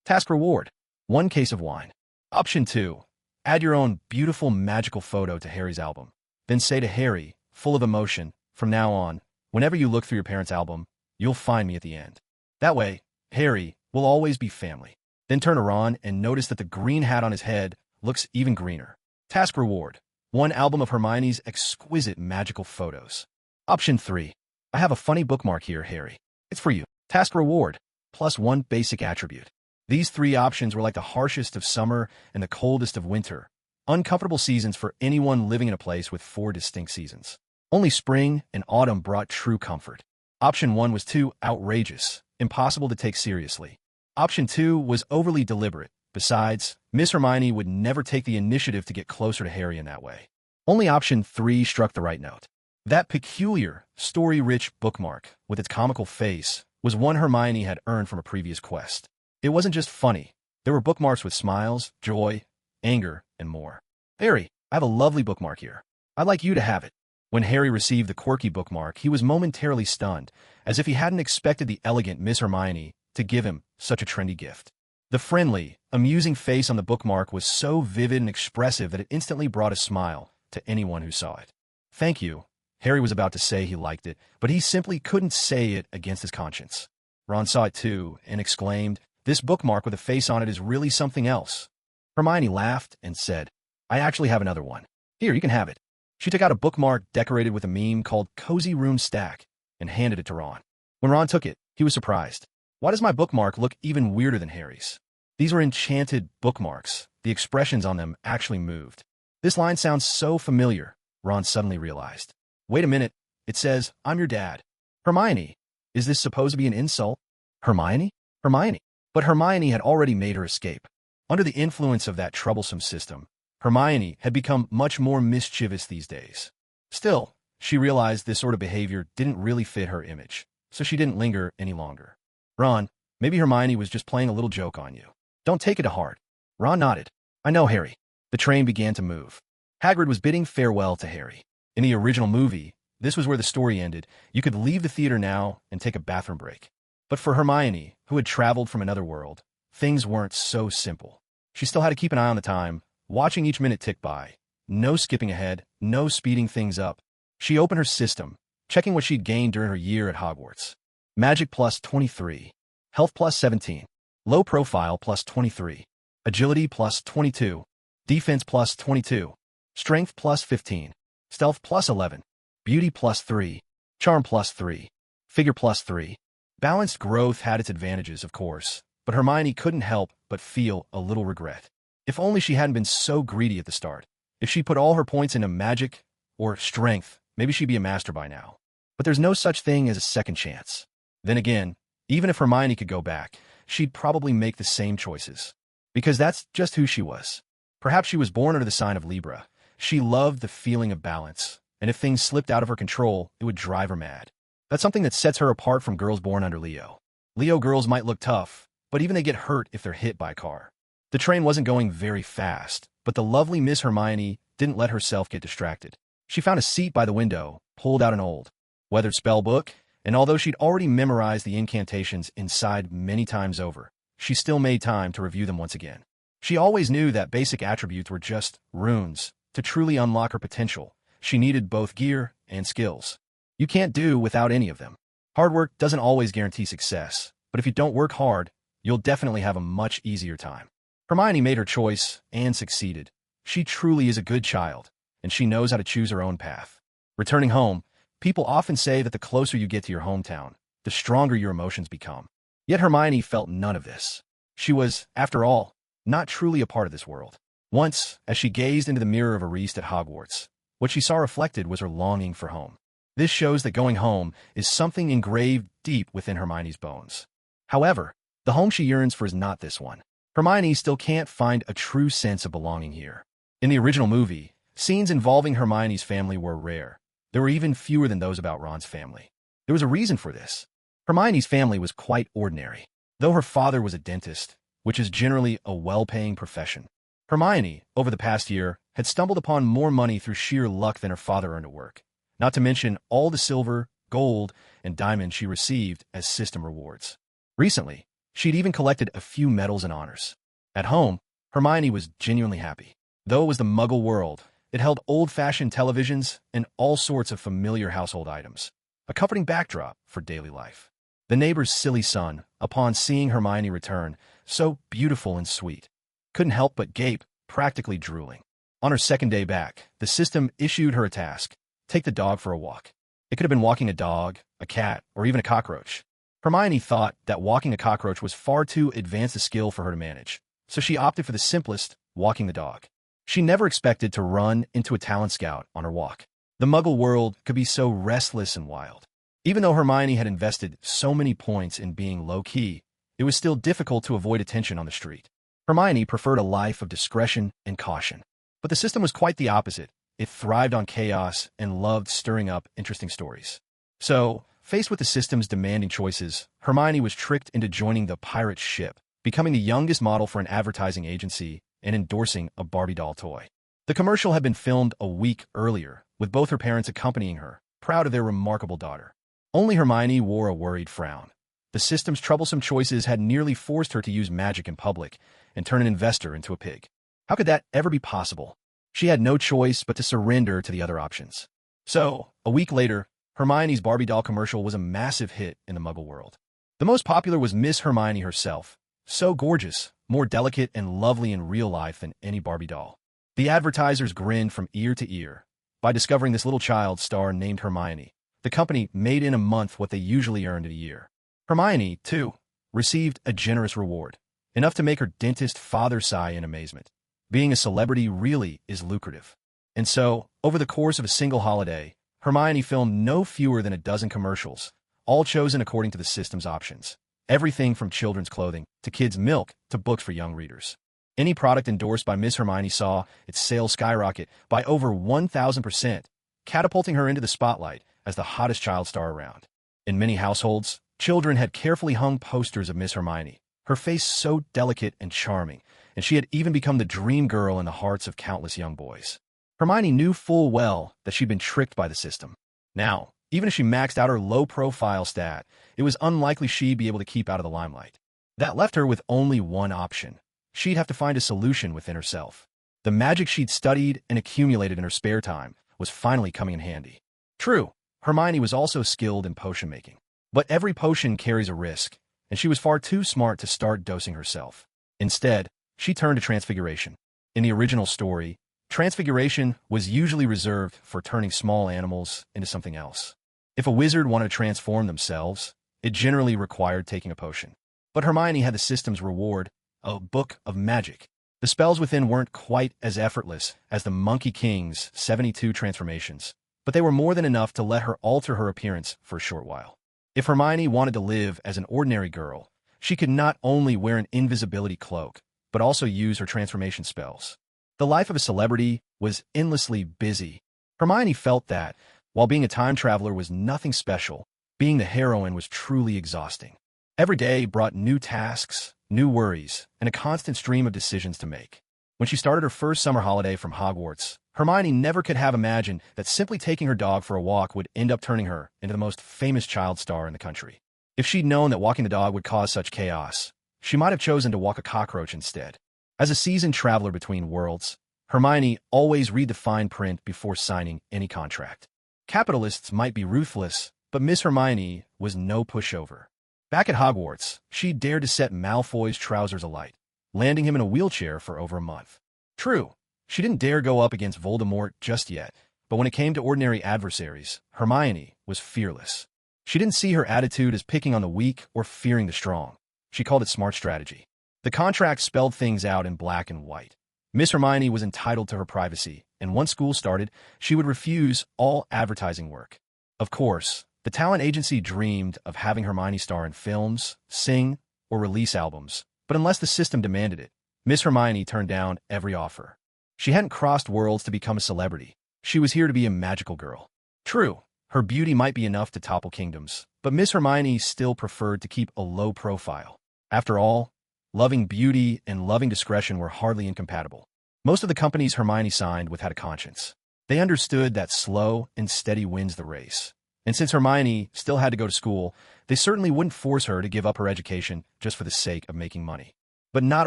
Task reward, 1 case of wine. Option 2. Add your own beautiful magical photo to Harry's album. Then say to Harry, full of emotion, "From now on, whenever you look through your parents' album, you'll find me at the end. That way, Harry will always be family." Then turn to Ron and notice that the green hat on his head looks even greener. Task reward, 1 album of Hermione's exquisite magical photos. Option 3. I have a funny bookmark here, Harry. It's for you. Task reward, plus 1 basic attribute. These 3 options were like the harshest of summer and the coldest of winter. Uncomfortable seasons for anyone living in a place with 4 distinct seasons. Only spring and autumn brought true comfort. Option 1 was too outrageous, impossible to take seriously. Option 2 was overly deliberate. Besides, Miss Hermione would never take the initiative to get closer to Harry in that way. Only option 3 struck the right note. That peculiar, story-rich bookmark, with its comical face, was one Hermione had earned from a previous quest. It wasn't just funny. There were bookmarks with smiles, joy, anger, and more. "Harry, I have a lovely bookmark here. I'd like you to have it." When Harry received the quirky bookmark, he was momentarily stunned, as if he hadn't expected the elegant Miss Hermione to give him such a trendy gift. The friendly, amusing face on the bookmark was so vivid and expressive that it instantly brought a smile to anyone who saw it. "Thank you." Harry was about to say he liked it, but he simply couldn't say it against his conscience. Ron saw it too, and exclaimed, "This bookmark with a face on it is really something else." Hermione laughed and said, "I actually have another one. Here, you can have it." She took out a bookmark decorated with a meme called Cozy Room Stack and handed it to Ron. When Ron took it, he was surprised. "Why does my bookmark look even weirder than Harry's?" These were enchanted bookmarks. The expressions on them actually moved. "This line sounds so familiar," Ron suddenly realized. "Wait a minute. It says, 'I'm your dad.'" "Hermione, Is this supposed to be an insult? Hermione? Hermione. But Hermione had already made her escape. Under the influence of that troublesome system, Hermione had become much more mischievous these days. Still, she realized this sort of behavior didn't really fit her image, so she didn't linger any longer. Ron, maybe Hermione was just playing a little joke on you. Don't take it to heart. Ron nodded. I know, Harry. The train began to move. Hagrid was bidding farewell to Harry. In the original movie, this was where the story ended. You could leave the theater now and take a bathroom break. But for Hermione, who had traveled from another world, things weren't so simple. She still had to keep an eye on the time, watching each minute tick by. No skipping ahead, no speeding things up. She opened her system, checking what she'd gained during her year at Hogwarts. Magic plus 23. Health plus 17. Low profile plus 23. Agility plus 22. Defense plus 22. Strength plus 15. Stealth plus 11. Beauty plus 3. Charm plus 3. Figure plus 3. Balanced growth had its advantages, of course, but Hermione couldn't help but feel a little regret. If only she hadn't been so greedy at the start. If she put all her points into magic or strength, maybe she'd be a master by now. But there's no such thing as a second chance. Then again, even if Hermione could go back, she'd probably make the same choices. Because that's just who she was. Perhaps she was born under the sign of Libra. She loved the feeling of balance, and if things slipped out of her control, it would drive her mad. That's something that sets her apart from girls born under Leo. Leo girls might look tough, but even they get hurt if they're hit by a car. The train wasn't going very fast, but the lovely Miss Hermione didn't let herself get distracted. She found a seat by the window, pulled out an old, weathered spell book, and although she'd already memorized the incantations inside many times over, she still made time to review them once again. She always knew that basic attributes were just runes. To truly unlock her potential, she needed both gear and skills. You can't do without any of them. Hard work doesn't always guarantee success, but if you don't work hard, you'll definitely have a much easier time. Hermione made her choice and succeeded. She truly is a good child, and she knows how to choose her own path. Returning home, people often say that the closer you get to your hometown, the stronger your emotions become. Yet Hermione felt none of this. She was, after all, not truly a part of this world. Once, as she gazed into the mirror of a Reese at Hogwarts, what she saw reflected was her longing for home. This shows that going home is something engraved deep within Hermione's bones. However, the home she yearns for is not this one. Hermione still can't find a true sense of belonging here. In the original movie, scenes involving Hermione's family were rare. There were even fewer than those about Ron's family. There was a reason for this. Hermione's family was quite ordinary. Though her father was a dentist, which is generally a well-paying profession, Hermione, over the past year, had stumbled upon more money through sheer luck than her father earned at work, not to mention all the silver, gold, and diamonds she received as system rewards. Recently, she'd even collected a few medals and honors. At home, Hermione was genuinely happy. Though it was the Muggle world, it held old-fashioned televisions and all sorts of familiar household items, a comforting backdrop for daily life. The neighbor's silly son, upon seeing Hermione return, so beautiful and sweet, couldn't help but gape, practically drooling. On her second day back, the system issued her a task: take the dog for a walk. It could have been walking a dog, a cat, or even a cockroach. Hermione thought that walking a cockroach was far too advanced a skill for her to manage, so she opted for the simplest, walking the dog. She never expected to run into a Talon Scout on her walk. The Muggle world could be so restless and wild. Even though Hermione had invested so many points in being low-key, it was still difficult to avoid attention on the street. Hermione preferred a life of discretion and caution. But the system was quite the opposite. It thrived on chaos and loved stirring up interesting stories. So, faced with the system's demanding choices, Hermione was tricked into joining the pirate ship, becoming the youngest model for an advertising agency and endorsing a Barbie doll toy. The commercial had been filmed a week earlier, with both her parents accompanying her, proud of their remarkable daughter. Only Hermione wore a worried frown. The system's troublesome choices had nearly forced her to use magic in public and turn an investor into a pig. How could that ever be possible? She had no choice but to surrender to the other options. So, a week later, Hermione's Barbie doll commercial was a massive hit in the Muggle world. The most popular was Miss Hermione herself, so gorgeous, more delicate and lovely in real life than any Barbie doll. The advertisers grinned from ear to ear. By discovering this little child star named Hermione, the company made in a month what they usually earned in a year. Hermione, too, received a generous reward, enough to make her dentist father sigh in amazement. Being a celebrity really is lucrative. And so, over the course of a single holiday, Hermione filmed no fewer than a dozen commercials, all chosen according to the system's options. Everything from children's clothing to kids' milk to books for young readers. Any product endorsed by Miss Hermione saw its sales skyrocket by over 1,000%, catapulting her into the spotlight as the hottest child star around. In many households, children had carefully hung posters of Miss Hermione, her face so delicate and charming, and she had even become the dream girl in the hearts of countless young boys. Hermione knew full well that she'd been tricked by the system. Now, even if she maxed out her low-profile stat, it was unlikely she'd be able to keep out of the limelight. That left her with only one option. She'd have to find a solution within herself. The magic she'd studied and accumulated in her spare time was finally coming in handy. True, Hermione was also skilled in potion making. But every potion carries a risk, and she was far too smart to start dosing herself. Instead, she turned to transfiguration. In the original story, transfiguration was usually reserved for turning small animals into something else. If a wizard wanted to transform themselves, it generally required taking a potion. But Hermione had the system's reward, a book of magic. The spells within weren't quite as effortless as the Monkey King's 72 transformations, but they were more than enough to let her alter her appearance for a short while. If Hermione wanted to live as an ordinary girl, she could not only wear an invisibility cloak, but also use her transformation spells. The life of a celebrity was endlessly busy. Hermione felt that, while being a time traveler was nothing special, being the heroine was truly exhausting. Every day brought new tasks, new worries, and a constant stream of decisions to make. When she started her first summer holiday from Hogwarts, Hermione never could have imagined that simply taking her dog for a walk would end up turning her into the most famous child star in the country. If she'd known that walking the dog would cause such chaos, she might have chosen to walk a cockroach instead. As a seasoned traveler between worlds, Hermione always read the fine print before signing any contract. Capitalists might be ruthless, but Miss Hermione was no pushover. Back at Hogwarts, she dared to set Malfoy's trousers alight, landing him in a wheelchair for over a month. True, she didn't dare go up against Voldemort just yet, but when it came to ordinary adversaries, Hermione was fearless. She didn't see her attitude as picking on the weak or fearing the strong. She called it smart strategy. The contract spelled things out in black and white. Miss Hermione was entitled to her privacy, and once school started, she would refuse all advertising work. Of course, the talent agency dreamed of having Hermione star in films, sing, or release albums, but unless the system demanded it, Miss Hermione turned down every offer. She hadn't crossed worlds to become a celebrity. She was here to be a magical girl. True, her beauty might be enough to topple kingdoms, but Miss Hermione still preferred to keep a low profile. After all, loving beauty and loving discretion were hardly incompatible. Most of the companies Hermione signed with had a conscience. They understood that slow and steady wins the race. And since Hermione still had to go to school, they certainly wouldn't force her to give up her education just for the sake of making money. But not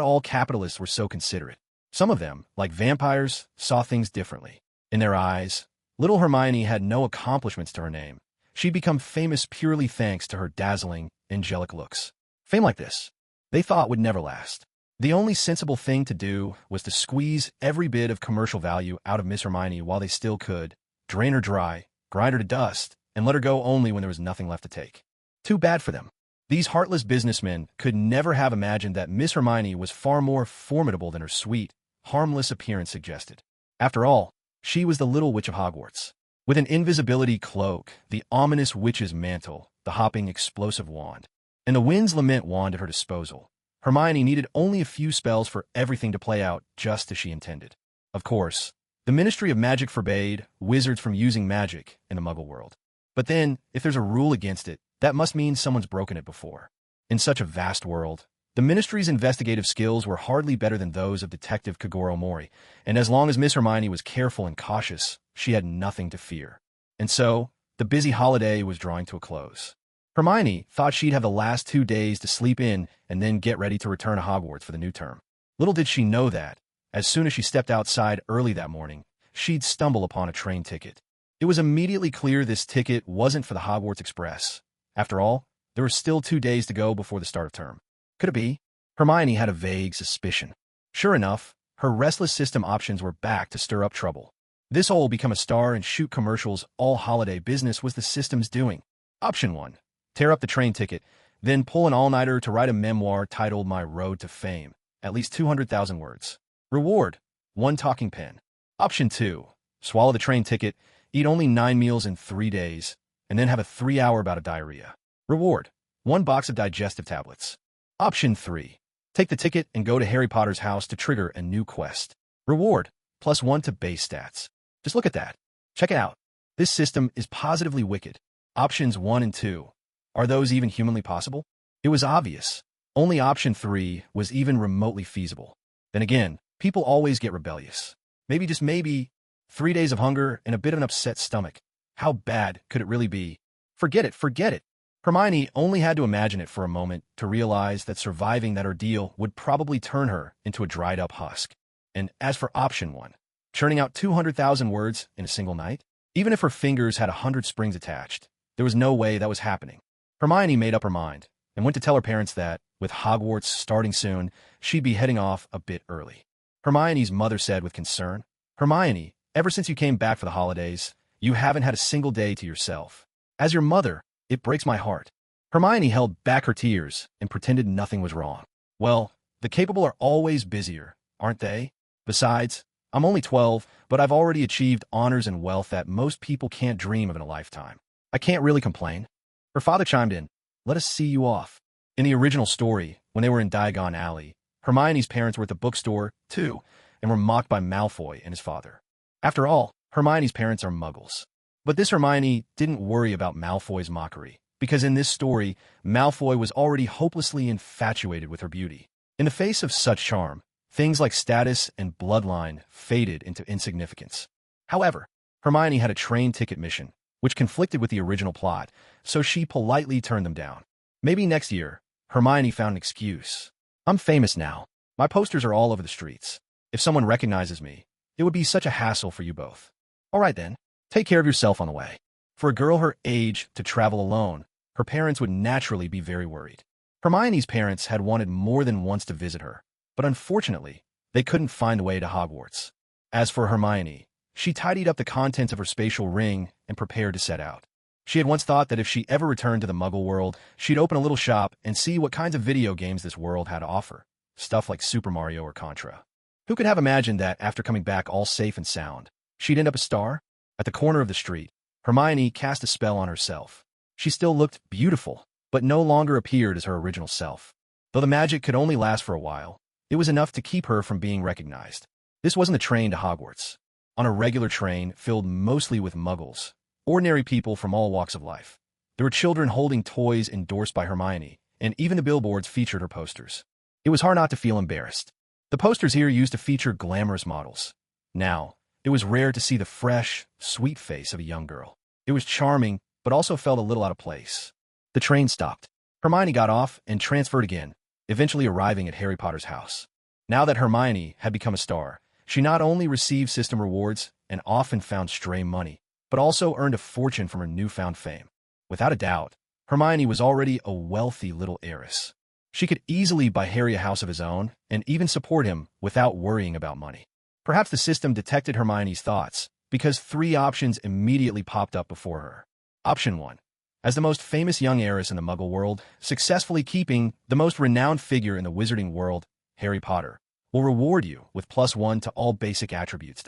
all capitalists were so considerate. Some of them, like vampires, saw things differently. In their eyes, little Hermione had no accomplishments to her name. She'd become famous purely thanks to her dazzling, angelic looks. Fame like this, they thought, would never last. The only sensible thing to do was to squeeze every bit of commercial value out of Miss Hermione while they still could, drain her dry, grind her to dust, and let her go only when there was nothing left to take. Too bad for them. These heartless businessmen could never have imagined that Miss Hermione was far more formidable than her sweet, harmless appearance suggested. After all, she was the little witch of Hogwarts. With an invisibility cloak, the ominous witch's mantle, the hopping explosive wand, and the wind's lament wand at her disposal, Hermione needed only a few spells for everything to play out just as she intended. Of course, the Ministry of Magic forbade wizards from using magic in the Muggle world. But then, if there's a rule against it, that must mean someone's broken it before. In such a vast world, the Ministry's investigative skills were hardly better than those of Detective Kagoro Mori, and as long as Miss Hermione was careful and cautious, she had nothing to fear. And so, the busy holiday was drawing to a close. Hermione thought she'd have the last 2 days to sleep in and then get ready to return to Hogwarts for the new term. Little did she know that, as soon as she stepped outside early that morning, she'd stumble upon a train ticket. It was immediately clear this ticket wasn't for the Hogwarts Express. After all, there were still 2 days to go before the start of term. Could it be? Hermione had a vague suspicion. Sure enough, her restless system options were back to stir up trouble. This whole become a star and shoot commercials all holiday business was the system's doing. Option 1. Tear up the train ticket, then pull an all-nighter to write a memoir titled My Road to Fame, at least 200,000 words. Reward: 1 talking pen. Option 2. Swallow the train ticket, eat only 9 meals in 3 days, and then have a 3-hour bout of diarrhea. Reward: 1 box of digestive tablets. Option 3. Take the ticket and go to Harry Potter's house to trigger a new quest. Reward: +1 to base stats. Just look at that. Check it out. This system is positively wicked. Options 1 and 2. Are those even humanly possible? It was obvious. Only option 3 was even remotely feasible. Then again, people always get rebellious. Maybe, just maybe, 3 days of hunger and a bit of an upset stomach. How bad could it really be? Forget it, forget it. Hermione only had to imagine it for a moment to realize that surviving that ordeal would probably turn her into a dried-up husk. And as for option 1, churning out 200,000 words in a single night, even if her fingers had 100 springs attached, there was no way that was happening. Hermione made up her mind and went to tell her parents that, with Hogwarts starting soon, she'd be heading off a bit early. Hermione's mother said with concern, "Hermione, ever since you came back for the holidays, you haven't had a single day to yourself. As your mother, it breaks my heart." Hermione held back her tears and pretended nothing was wrong. "Well, the capable are always busier, aren't they? Besides, I'm only 12, but I've already achieved honors and wealth that most people can't dream of in a lifetime. I can't really complain." Her father chimed in, "Let us see you off." In the original story, when they were in Diagon Alley, Hermione's parents were at the bookstore, too, and were mocked by Malfoy and his father. After all, Hermione's parents are muggles. But this Hermione didn't worry about Malfoy's mockery, because in this story, Malfoy was already hopelessly infatuated with her beauty. In the face of such charm, things like status and bloodline faded into insignificance. However, Hermione had a train ticket mission, which conflicted with the original plot, so she politely turned them down. Maybe next year, Hermione found an excuse. "I'm famous now. My posters are all over the streets. If someone recognizes me, it would be such a hassle for you both. All right then, take care of yourself on the way." For a girl her age to travel alone, her parents would naturally be very worried. Hermione's parents had wanted more than once to visit her, but unfortunately, they couldn't find the way to Hogwarts. As for Hermione, she tidied up the contents of her spatial ring and prepared to set out. She had once thought that if she ever returned to the Muggle world, she'd open a little shop and see what kinds of video games this world had to offer. Stuff like Super Mario or Contra. Who could have imagined that after coming back all safe and sound, she'd end up a star? At the corner of the street, Hermione cast a spell on herself. She still looked beautiful, but no longer appeared as her original self. Though the magic could only last for a while, it was enough to keep her from being recognized. This wasn't a train to Hogwarts. On a regular train filled mostly with muggles, ordinary people from all walks of life. There were children holding toys endorsed by Hermione, and even the billboards featured her posters. It was hard not to feel embarrassed. The posters here used to feature glamorous models. Now, it was rare to see the fresh, sweet face of a young girl. It was charming, but also felt a little out of place. The train stopped. Hermione got off and transferred again, eventually arriving at Harry Potter's house. Now that Hermione had become a star, she not only received system rewards and often found stray money, but also earned a fortune from her newfound fame. Without a doubt, Hermione was already a wealthy little heiress. She could easily buy Harry a house of his own and even support him without worrying about money. Perhaps the system detected Hermione's thoughts, because 3 options immediately popped up before her. Option 1. As the most famous young heiress in the Muggle world, successfully keeping the most renowned figure in the wizarding world, Harry Potter, will reward you with +1 to all basic attributes.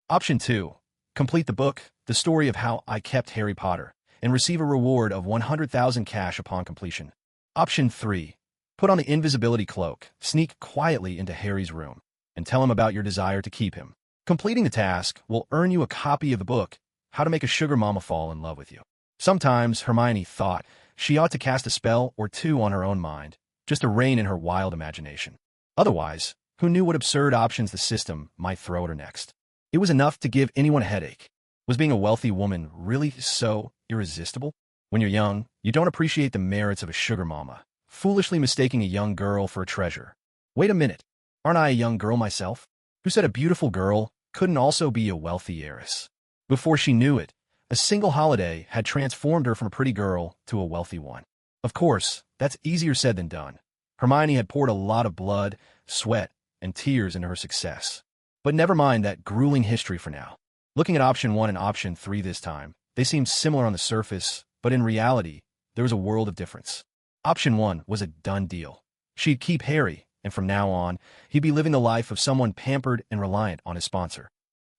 Option 2. Complete the book, The Story of How I Kept Harry Potter, and receive a reward of 100,000 cash upon completion. Option 3. Put on the invisibility cloak, sneak quietly into Harry's room, and tell him about your desire to keep him. Completing the task will earn you a copy of the book, How to Make a Sugar Mama Fall in Love with You. Sometimes Hermione thought she ought to cast a spell or 2 on her own mind, just to rein in her wild imagination. Otherwise, who knew what absurd options the system might throw at her next? It was enough to give anyone a headache. Was being a wealthy woman really so irresistible? When you're young, you don't appreciate the merits of a sugar mama, foolishly mistaking a young girl for a treasure. Wait a minute, aren't I a young girl myself? Who said a beautiful girl couldn't also be a wealthy heiress? Before she knew it, a single holiday had transformed her from a pretty girl to a wealthy one. Of course, that's easier said than done. Hermione had poured a lot of blood, sweat, and tears into her success. But never mind that grueling history for now. Looking at option 1 and option 3 this time, they seemed similar on the surface, but in reality, there was a world of difference. Option 1 was a done deal. She'd keep Harry, and from now on, he'd be living the life of someone pampered and reliant on his sponsor.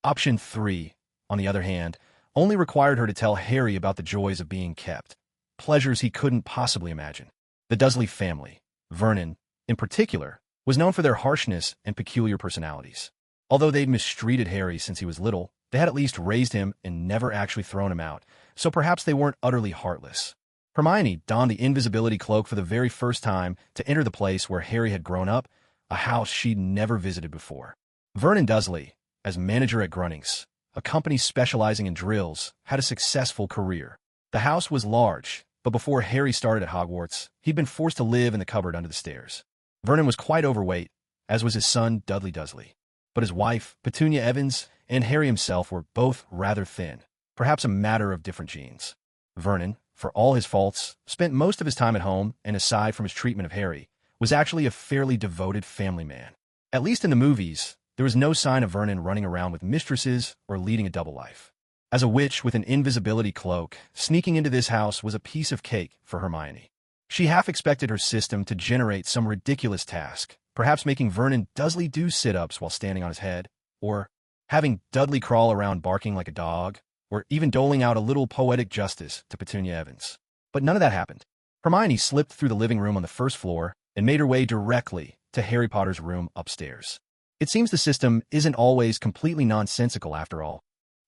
Option 3, on the other hand, only required her to tell Harry about the joys of being kept. pleasures he couldn't possibly imagine. The Dursley family, Vernon, in particular, was known for their harshness and peculiar personalities. Although they'd mistreated Harry since he was little, they had at least raised him and never actually thrown him out, so perhaps they weren't utterly heartless. Hermione donned the invisibility cloak for the very first time to enter the place where Harry had grown up, a house she'd never visited before. Vernon Dursley, as manager at Grunnings, a company specializing in drills, had a successful career. The house was large, but before Harry started at Hogwarts, he'd been forced to live in the cupboard under the stairs. Vernon was quite overweight, as was his son Dudley Dursley. But his wife, Petunia Evans, and Harry himself were both rather thin, perhaps a matter of different genes. Vernon, for all his faults, spent most of his time at home, and aside from his treatment of Harry, was actually a fairly devoted family man. At least in the movies, there was no sign of Vernon running around with mistresses or leading a double life. As a witch with an invisibility cloak, sneaking into this house was a piece of cake for Hermione. She half expected her system to generate some ridiculous task, perhaps making Vernon Dursley do sit-ups while standing on his head, or having Dudley crawl around barking like a dog, or even doling out a little poetic justice to Petunia Evans. But none of that happened. Hermione slipped through the living room on the first floor and made her way directly to Harry Potter's room upstairs. It seems the system isn't always completely nonsensical after all.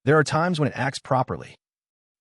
There are times when it acts properly.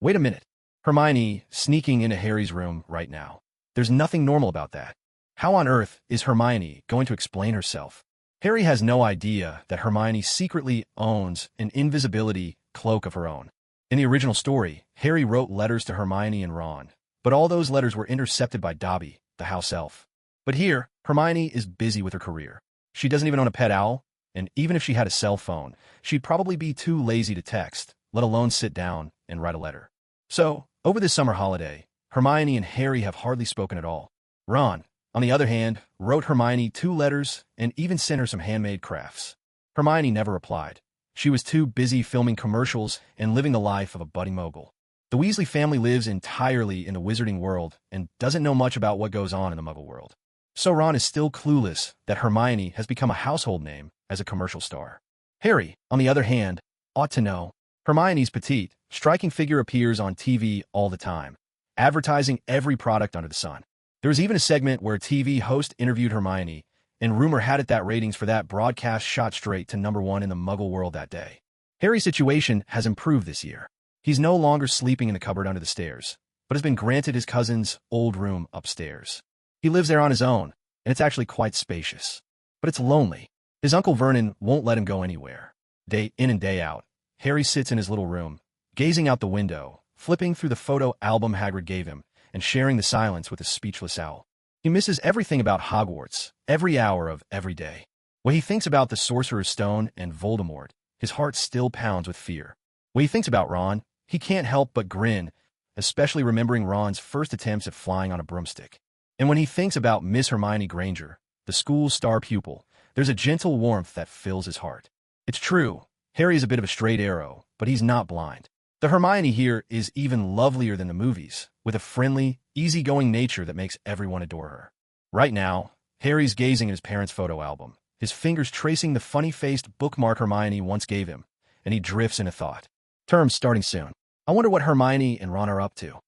Wait a minute. Hermione sneaking into Harry's room right now. There's nothing normal about that. How on earth is Hermione going to explain herself? Harry has no idea that Hermione secretly owns an invisibility cloak of her own. In the original story, Harry wrote letters to Hermione and Ron, but all those letters were intercepted by Dobby, the house elf. But here, Hermione is busy with her career. She doesn't even own a pet owl, and even if she had a cell phone, she'd probably be too lazy to text, let alone sit down and write a letter. So, over this summer holiday, Hermione and Harry have hardly spoken at all. Ron, on the other hand, wrote Hermione 2 letters and even sent her some handmade crafts. Hermione never replied. She was too busy filming commercials and living the life of a budding mogul. The Weasley family lives entirely in the wizarding world and doesn't know much about what goes on in the muggle world. So Ron is still clueless that Hermione has become a household name as a commercial star. Harry, on the other hand, ought to know. Hermione's petite, striking figure appears on TV all the time, advertising every product under the sun. There was even a segment where a TV host interviewed Hermione, and rumor had it that ratings for that broadcast shot straight to #1 in the muggle world that day. Harry's situation has improved this year. He's no longer sleeping in the cupboard under the stairs, but has been granted his cousin's old room upstairs. He lives there on his own, and it's actually quite spacious. But it's lonely. His Uncle Vernon won't let him go anywhere. Day in and day out, Harry sits in his little room, gazing out the window, flipping through the photo album Hagrid gave him, and sharing the silence with a speechless owl. He misses everything about Hogwarts, every hour of every day. When he thinks about the Sorcerer's Stone and Voldemort, his heart still pounds with fear. When he thinks about Ron, he can't help but grin, especially remembering Ron's first attempts at flying on a broomstick. And when he thinks about Miss Hermione Granger, the school's star pupil, there's a gentle warmth that fills his heart. It's true, Harry is a bit of a straight arrow, but he's not blind. The Hermione here is even lovelier than the movies, with a friendly, easygoing nature that makes everyone adore her. Right now, Harry's gazing at his parents' photo album, his fingers tracing the funny-faced bookmark Hermione once gave him, and he drifts into thought. Term's starting soon. I wonder what Hermione and Ron are up to.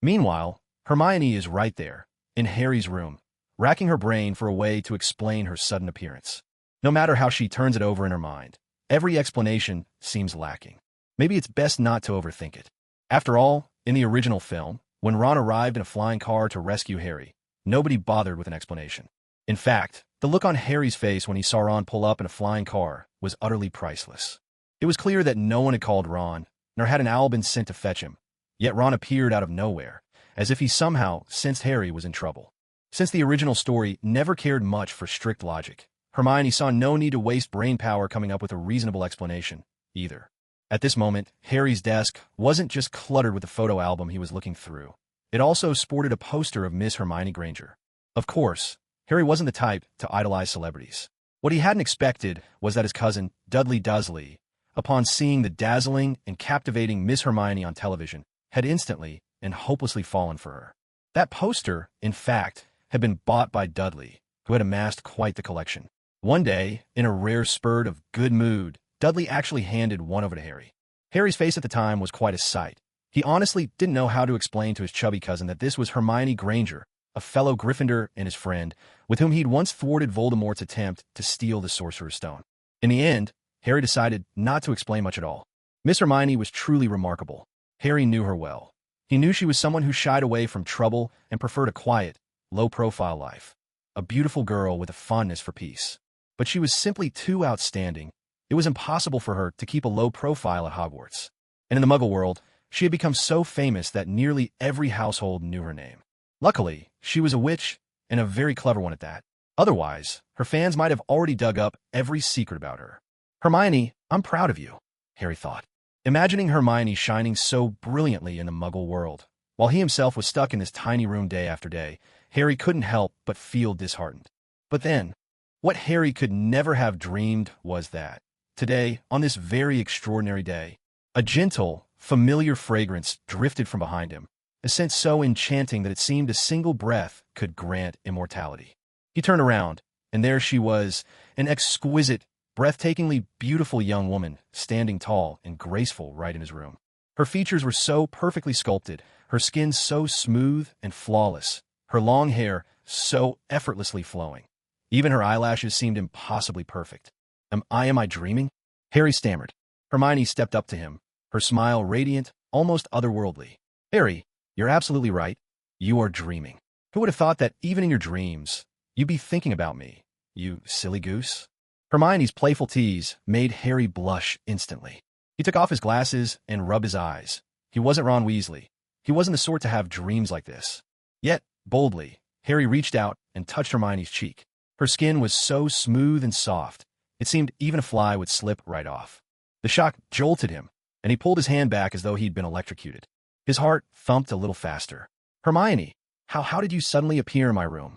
Meanwhile, Hermione is right there, in Harry's room, racking her brain for a way to explain her sudden appearance. No matter how she turns it over in her mind, every explanation seems lacking. Maybe it's best not to overthink it. After all, in the original film, when Ron arrived in a flying car to rescue Harry, nobody bothered with an explanation. In fact, the look on Harry's face when he saw Ron pull up in a flying car was utterly priceless. It was clear that no one had called Ron, nor had an owl been sent to fetch him, yet Ron appeared out of nowhere, as if he somehow sensed Harry was in trouble. Since the original story never cared much for strict logic, Hermione saw no need to waste brain power coming up with a reasonable explanation, either. At this moment, Harry's desk wasn't just cluttered with the photo album he was looking through. It also sported a poster of Miss Hermione Granger. Of course, Harry wasn't the type to idolize celebrities. What he hadn't expected was that his cousin, Dudley Dursley, upon seeing the dazzling and captivating Miss Hermione on television, had instantly and hopelessly fallen for her. That poster, in fact, had been bought by Dudley, who had amassed quite the collection. One day, in a rare spurt of good mood, Dudley actually handed one over to Harry. Harry's face at the time was quite a sight. He honestly didn't know how to explain to his chubby cousin that this was Hermione Granger, a fellow Gryffindor and his friend, with whom he'd once thwarted Voldemort's attempt to steal the Sorcerer's Stone. In the end, Harry decided not to explain much at all. Miss Hermione was truly remarkable. Harry knew her well. He knew she was someone who shied away from trouble and preferred a quiet, low-profile life. A beautiful girl with a fondness for peace. But she was simply too outstanding. It was impossible for her to keep a low profile at Hogwarts. And in the Muggle world, she had become so famous that nearly every household knew her name. Luckily, she was a witch, and a very clever one at that. Otherwise, her fans might have already dug up every secret about her. Hermione, I'm proud of you, Harry thought. Imagining Hermione shining so brilliantly in the Muggle world, while he himself was stuck in this tiny room day after day, Harry couldn't help but feel disheartened. But then, what Harry could never have dreamed was that, today, on this very extraordinary day, a gentle, familiar fragrance drifted from behind him, a scent so enchanting that it seemed a single breath could grant immortality. He turned around, and there she was, an exquisite, breathtakingly beautiful young woman, standing tall and graceful right in his room. Her features were so perfectly sculpted, her skin so smooth and flawless, her long hair so effortlessly flowing. Even her eyelashes seemed impossibly perfect. Am I dreaming? Harry stammered. Hermione stepped up to him, her smile radiant, almost otherworldly. Harry, you're absolutely right. You are dreaming. Who would have thought that even in your dreams, you'd be thinking about me, you silly goose? Hermione's playful tease made Harry blush instantly. He took off his glasses and rubbed his eyes. He wasn't Ron Weasley. He wasn't the sort to have dreams like this. Yet, boldly, Harry reached out and touched Hermione's cheek. Her skin was so smooth and soft, it seemed even a fly would slip right off. The shock jolted him, and he pulled his hand back as though he'd been electrocuted. His heart thumped a little faster. Hermione, how did you suddenly appear in my room?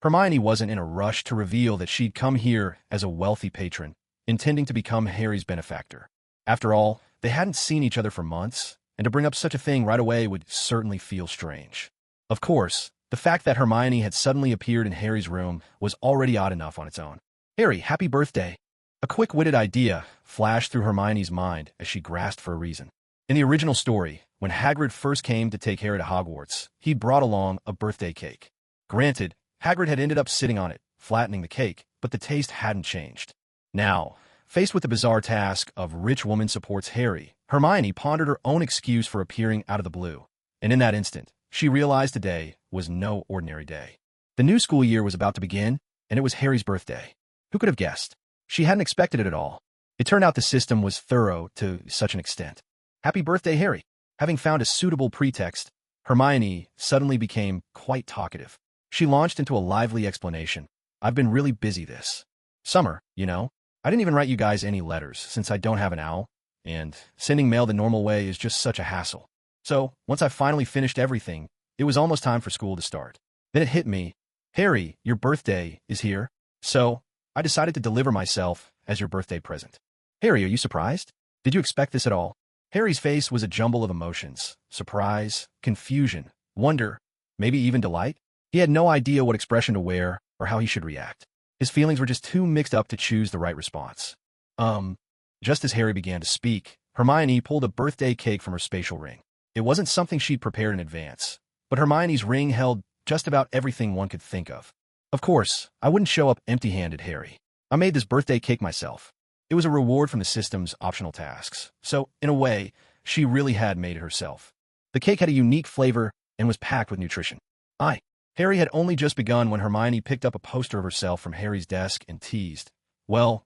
Hermione wasn't in a rush to reveal that she'd come here as a wealthy patron, intending to become Harry's benefactor. After all, they hadn't seen each other for months, and to bring up such a thing right away would certainly feel strange. Of course, the fact that Hermione had suddenly appeared in Harry's room was already odd enough on its own. Harry, happy birthday. A quick-witted idea flashed through Hermione's mind as she grasped for a reason. In the original story, when Hagrid first came to take Harry to Hogwarts, he'd brought along a birthday cake. Granted, Hagrid had ended up sitting on it, flattening the cake, but the taste hadn't changed. Now, faced with the bizarre task of rich woman supports Harry, Hermione pondered her own excuse for appearing out of the blue. And in that instant, she realized today was no ordinary day. The new school year was about to begin, and it was Harry's birthday. Who could have guessed? She hadn't expected it at all. It turned out the system was thorough to such an extent. Happy birthday, Harry. Having found a suitable pretext, Hermione suddenly became quite talkative. She launched into a lively explanation. I've been really busy this summer, you know. I didn't even write you guys any letters since I don't have an owl, and sending mail the normal way is just such a hassle. So, once I finally finished everything, it was almost time for school to start. Then it hit me. Harry, your birthday is here. So, I decided to deliver myself as your birthday present. Harry, are you surprised? Did you expect this at all? Harry's face was a jumble of emotions. Surprise, confusion, wonder, maybe even delight. He had no idea what expression to wear or how he should react. His feelings were just too mixed up to choose the right response. Just as Harry began to speak, Hermione pulled a birthday cake from her spatial ring. It wasn't something she'd prepared in advance, but Hermione's ring held just about everything one could think of. Of course, I wouldn't show up empty-handed, Harry. I made this birthday cake myself. It was a reward from the system's optional tasks, so, in a way, she really had made it herself. The cake had a unique flavor and was packed with nutrition. Harry had only just begun when Hermione picked up a poster of herself from Harry's desk and teased. Well,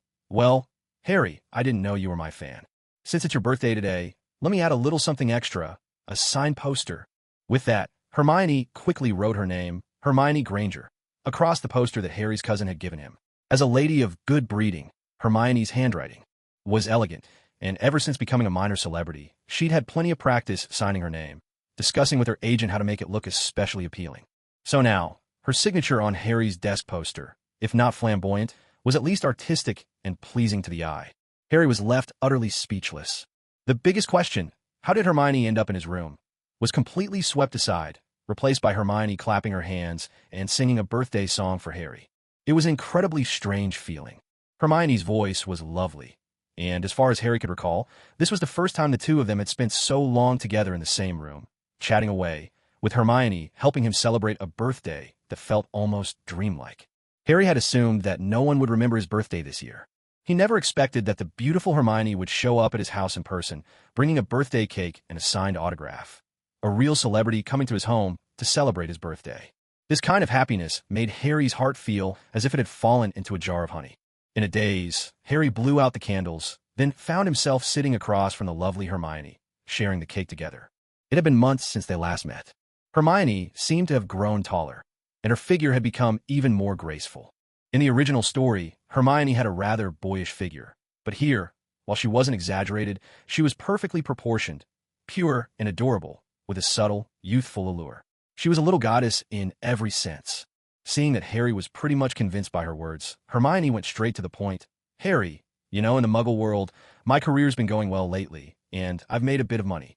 Harry, I didn't know you were my fan. Since it's your birthday today, let me add a little something extra, a signed poster. With that, Hermione quickly wrote her name, Hermione Granger, across the poster that Harry's cousin had given him. As a lady of good breeding, Hermione's handwriting was elegant, and ever since becoming a minor celebrity, she'd had plenty of practice signing her name, discussing with her agent how to make it look especially appealing. So now, her signature on Harry's desk poster, if not flamboyant, was at least artistic and pleasing to the eye. Harry was left utterly speechless. The biggest question, how did Hermione end up in his room, was completely swept aside, replaced by Hermione clapping her hands and singing a birthday song for Harry. It was an incredibly strange feeling. Hermione's voice was lovely, And as far as Harry could recall, this was the first time the two of them had spent so long together in the same room, chatting away, with Hermione helping him celebrate a birthday that felt almost dreamlike. Harry had assumed that no one would remember his birthday this year. He never expected that the beautiful Hermione would show up at his house in person, bringing a birthday cake and a signed autograph. A real celebrity coming to his home to celebrate his birthday. This kind of happiness made Harry's heart feel as if it had fallen into a jar of honey. In a daze, Harry blew out the candles, then found himself sitting across from the lovely Hermione, sharing the cake together. It had been months since they last met. Hermione seemed to have grown taller, and her figure had become even more graceful. In the original story, Hermione had a rather boyish figure, but here, while she wasn't exaggerated, she was perfectly proportioned, pure and adorable, with a subtle, youthful allure. She was a little goddess in every sense. Seeing that Harry was pretty much convinced by her words, Hermione went straight to the point. Harry, in the Muggle world, my career's been going well lately, and I've made a bit of money.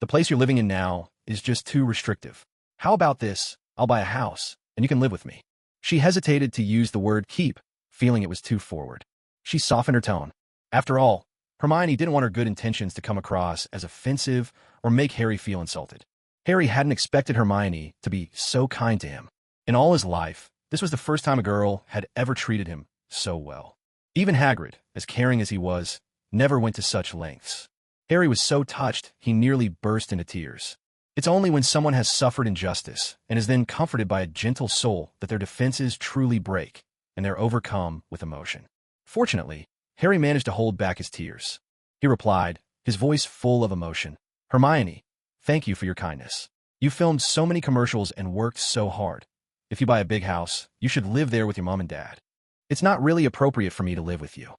The place you're living in now is just too restrictive. How about this? I'll buy a house, and you can live with me. She hesitated to use the word keep, feeling it was too forward. She softened her tone. After all, Hermione didn't want her good intentions to come across as offensive or make Harry feel insulted. Harry hadn't expected Hermione to be so kind to him. In all his life, this was the first time a girl had ever treated him so well. Even Hagrid, as caring as he was, never went to such lengths. Harry was so touched he nearly burst into tears. It's only when someone has suffered injustice and is then comforted by a gentle soul that their defenses truly break, and they're overcome with emotion. Fortunately, Harry managed to hold back his tears. He replied, his voice full of emotion, Hermione, thank you for your kindness. You filmed so many commercials and worked so hard. If you buy a big house, you should live there with your mom and dad. It's not really appropriate for me to live with you.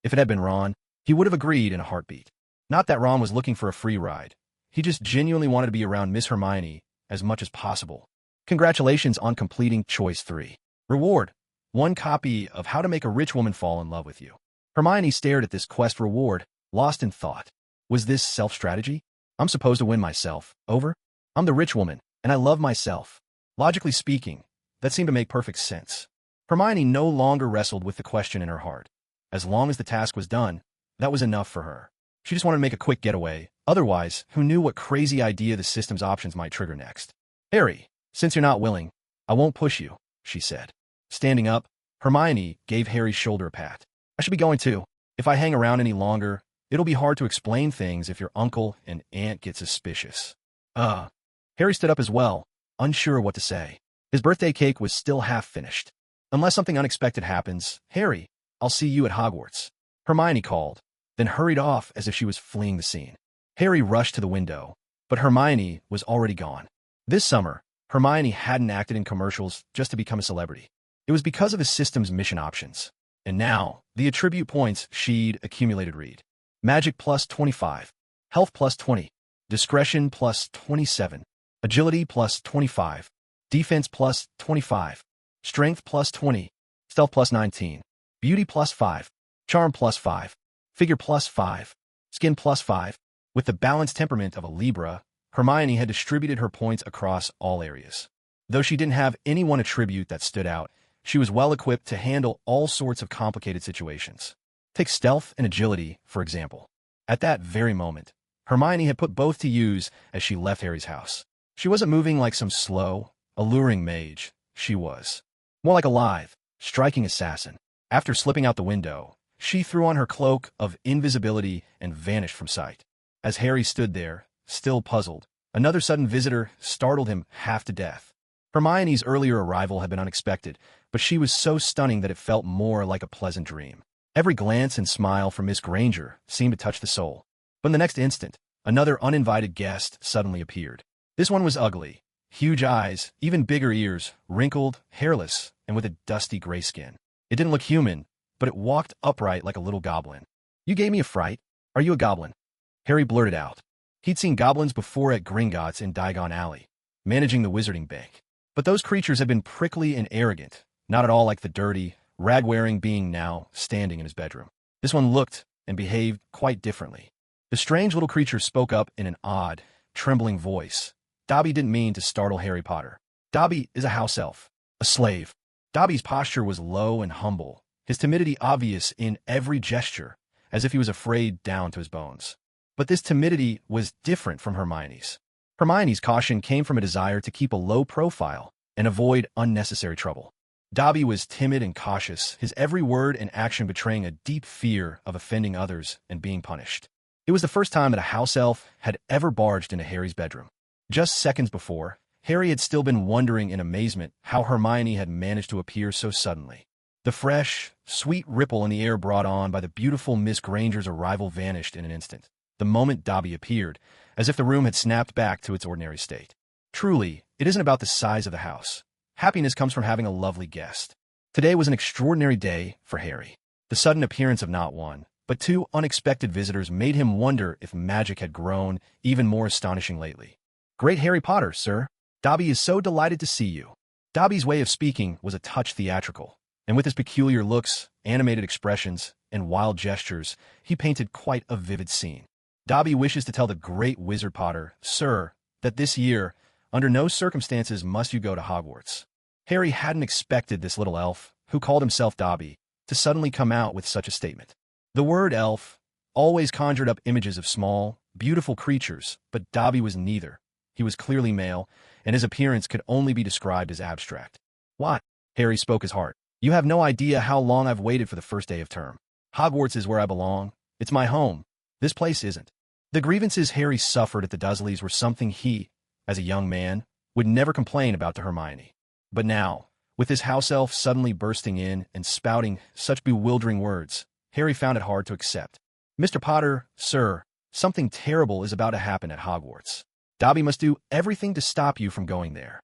If it had been Ron, he would have agreed in a heartbeat. Not that Ron was looking for a free ride. He just genuinely wanted to be around Miss Hermione as much as possible. Congratulations on completing Choice 3. Reward: 1 copy of How to Make a Rich Woman Fall in Love with You. Hermione stared at this quest reward, lost in thought. Was this self-strategy? I'm supposed to win myself over? I'm the rich woman, and I love myself. Logically speaking, that seemed to make perfect sense. Hermione no longer wrestled with the question in her heart. As long as the task was done, that was enough for her. She just wanted to make a quick getaway. Otherwise, who knew what crazy idea the system's options might trigger next? Harry, since you're not willing, I won't push you, she said. Standing up, Hermione gave Harry's shoulder a pat. I should be going too. If I hang around any longer, it'll be hard to explain things if your uncle and aunt get suspicious. Harry stood up as well, unsure what to say. His birthday cake was still half finished. Unless something unexpected happens, Harry, I'll see you at Hogwarts. Hermione called, then hurried off as if she was fleeing the scene. Harry rushed to the window, but Hermione was already gone. This summer, Hermione hadn't acted in commercials just to become a celebrity. It was because of the system's mission options. And now, the attribute points she'd accumulated read. Magic plus 25, Health plus 20, Discretion plus 27, Agility plus 25, Defense plus 25, Strength plus 20, Stealth plus 19, Beauty plus 5, Charm plus 5, Figure plus 5, Skin plus 5. With the balanced temperament of a Libra, Hermione had distributed her points across all areas. Though she didn't have any one attribute that stood out, she was well equipped to handle all sorts of complicated situations. Take Stealth and Agility, for example. At that very moment, Hermione had put both to use as she left Harry's house. She wasn't moving like some slow, alluring mage. She was more like a lithe, striking assassin. After slipping out the window, she threw on her cloak of invisibility and vanished from sight. As Harry stood there, still puzzled, another sudden visitor startled him half to death. Hermione's earlier arrival had been unexpected, but she was so stunning that it felt more like a pleasant dream. Every glance and smile from Miss Granger seemed to touch the soul. But in the next instant, another uninvited guest suddenly appeared. This one was ugly. Huge eyes, even bigger ears, wrinkled, hairless, and with a dusty gray skin. It didn't look human, but it walked upright like a little goblin. You gave me a fright. Are you a goblin? Harry blurted out. He'd seen goblins before at Gringotts in Diagon Alley, managing the Wizarding Bank. But those creatures had been prickly and arrogant, not at all like the dirty, rag-wearing being now standing in his bedroom. This one looked and behaved quite differently. The strange little creature spoke up in an odd, trembling voice. Dobby didn't mean to startle Harry Potter. Dobby is a house elf, a slave. Dobby's posture was low and humble, his timidity obvious in every gesture, as if he was afraid down to his bones. But this timidity was different from Hermione's. Hermione's caution came from a desire to keep a low profile and avoid unnecessary trouble. Dobby was timid and cautious, his every word and action betraying a deep fear of offending others and being punished. It was the first time that a house elf had ever barged into Harry's bedroom. Just seconds before, Harry had still been wondering in amazement how Hermione had managed to appear so suddenly. The fresh, sweet ripple in the air brought on by the beautiful Miss Granger's arrival vanished in an instant, the moment Dobby appeared, as if the room had snapped back to its ordinary state. Truly, it isn't about the size of the house. Happiness comes from having a lovely guest. Today was an extraordinary day for Harry. The sudden appearance of not one, but two unexpected visitors made him wonder if magic had grown even more astonishing lately. "Great Harry Potter, sir. Dobby is so delighted to see you." Dobby's way of speaking was a touch theatrical, and with his peculiar looks, animated expressions, and wild gestures, he painted quite a vivid scene. "Dobby wishes to tell the great wizard Potter, sir, that this year, under no circumstances must you go to Hogwarts." Harry hadn't expected this little elf, who called himself Dobby, to suddenly come out with such a statement. The word elf always conjured up images of small, beautiful creatures, but Dobby was neither. He was clearly male, and his appearance could only be described as abstract. "What?" Harry spoke his heart. "You have no idea how long I've waited for the first day of term. Hogwarts is where I belong. It's my home. This place isn't." The grievances Harry suffered at the Dursleys were something he, as a young man, would never complain about to Hermione. But now, with his house elf suddenly bursting in and spouting such bewildering words, Harry found it hard to accept. "Mr. Potter, sir, something terrible is about to happen at Hogwarts. Dobby must do everything to stop you from going there."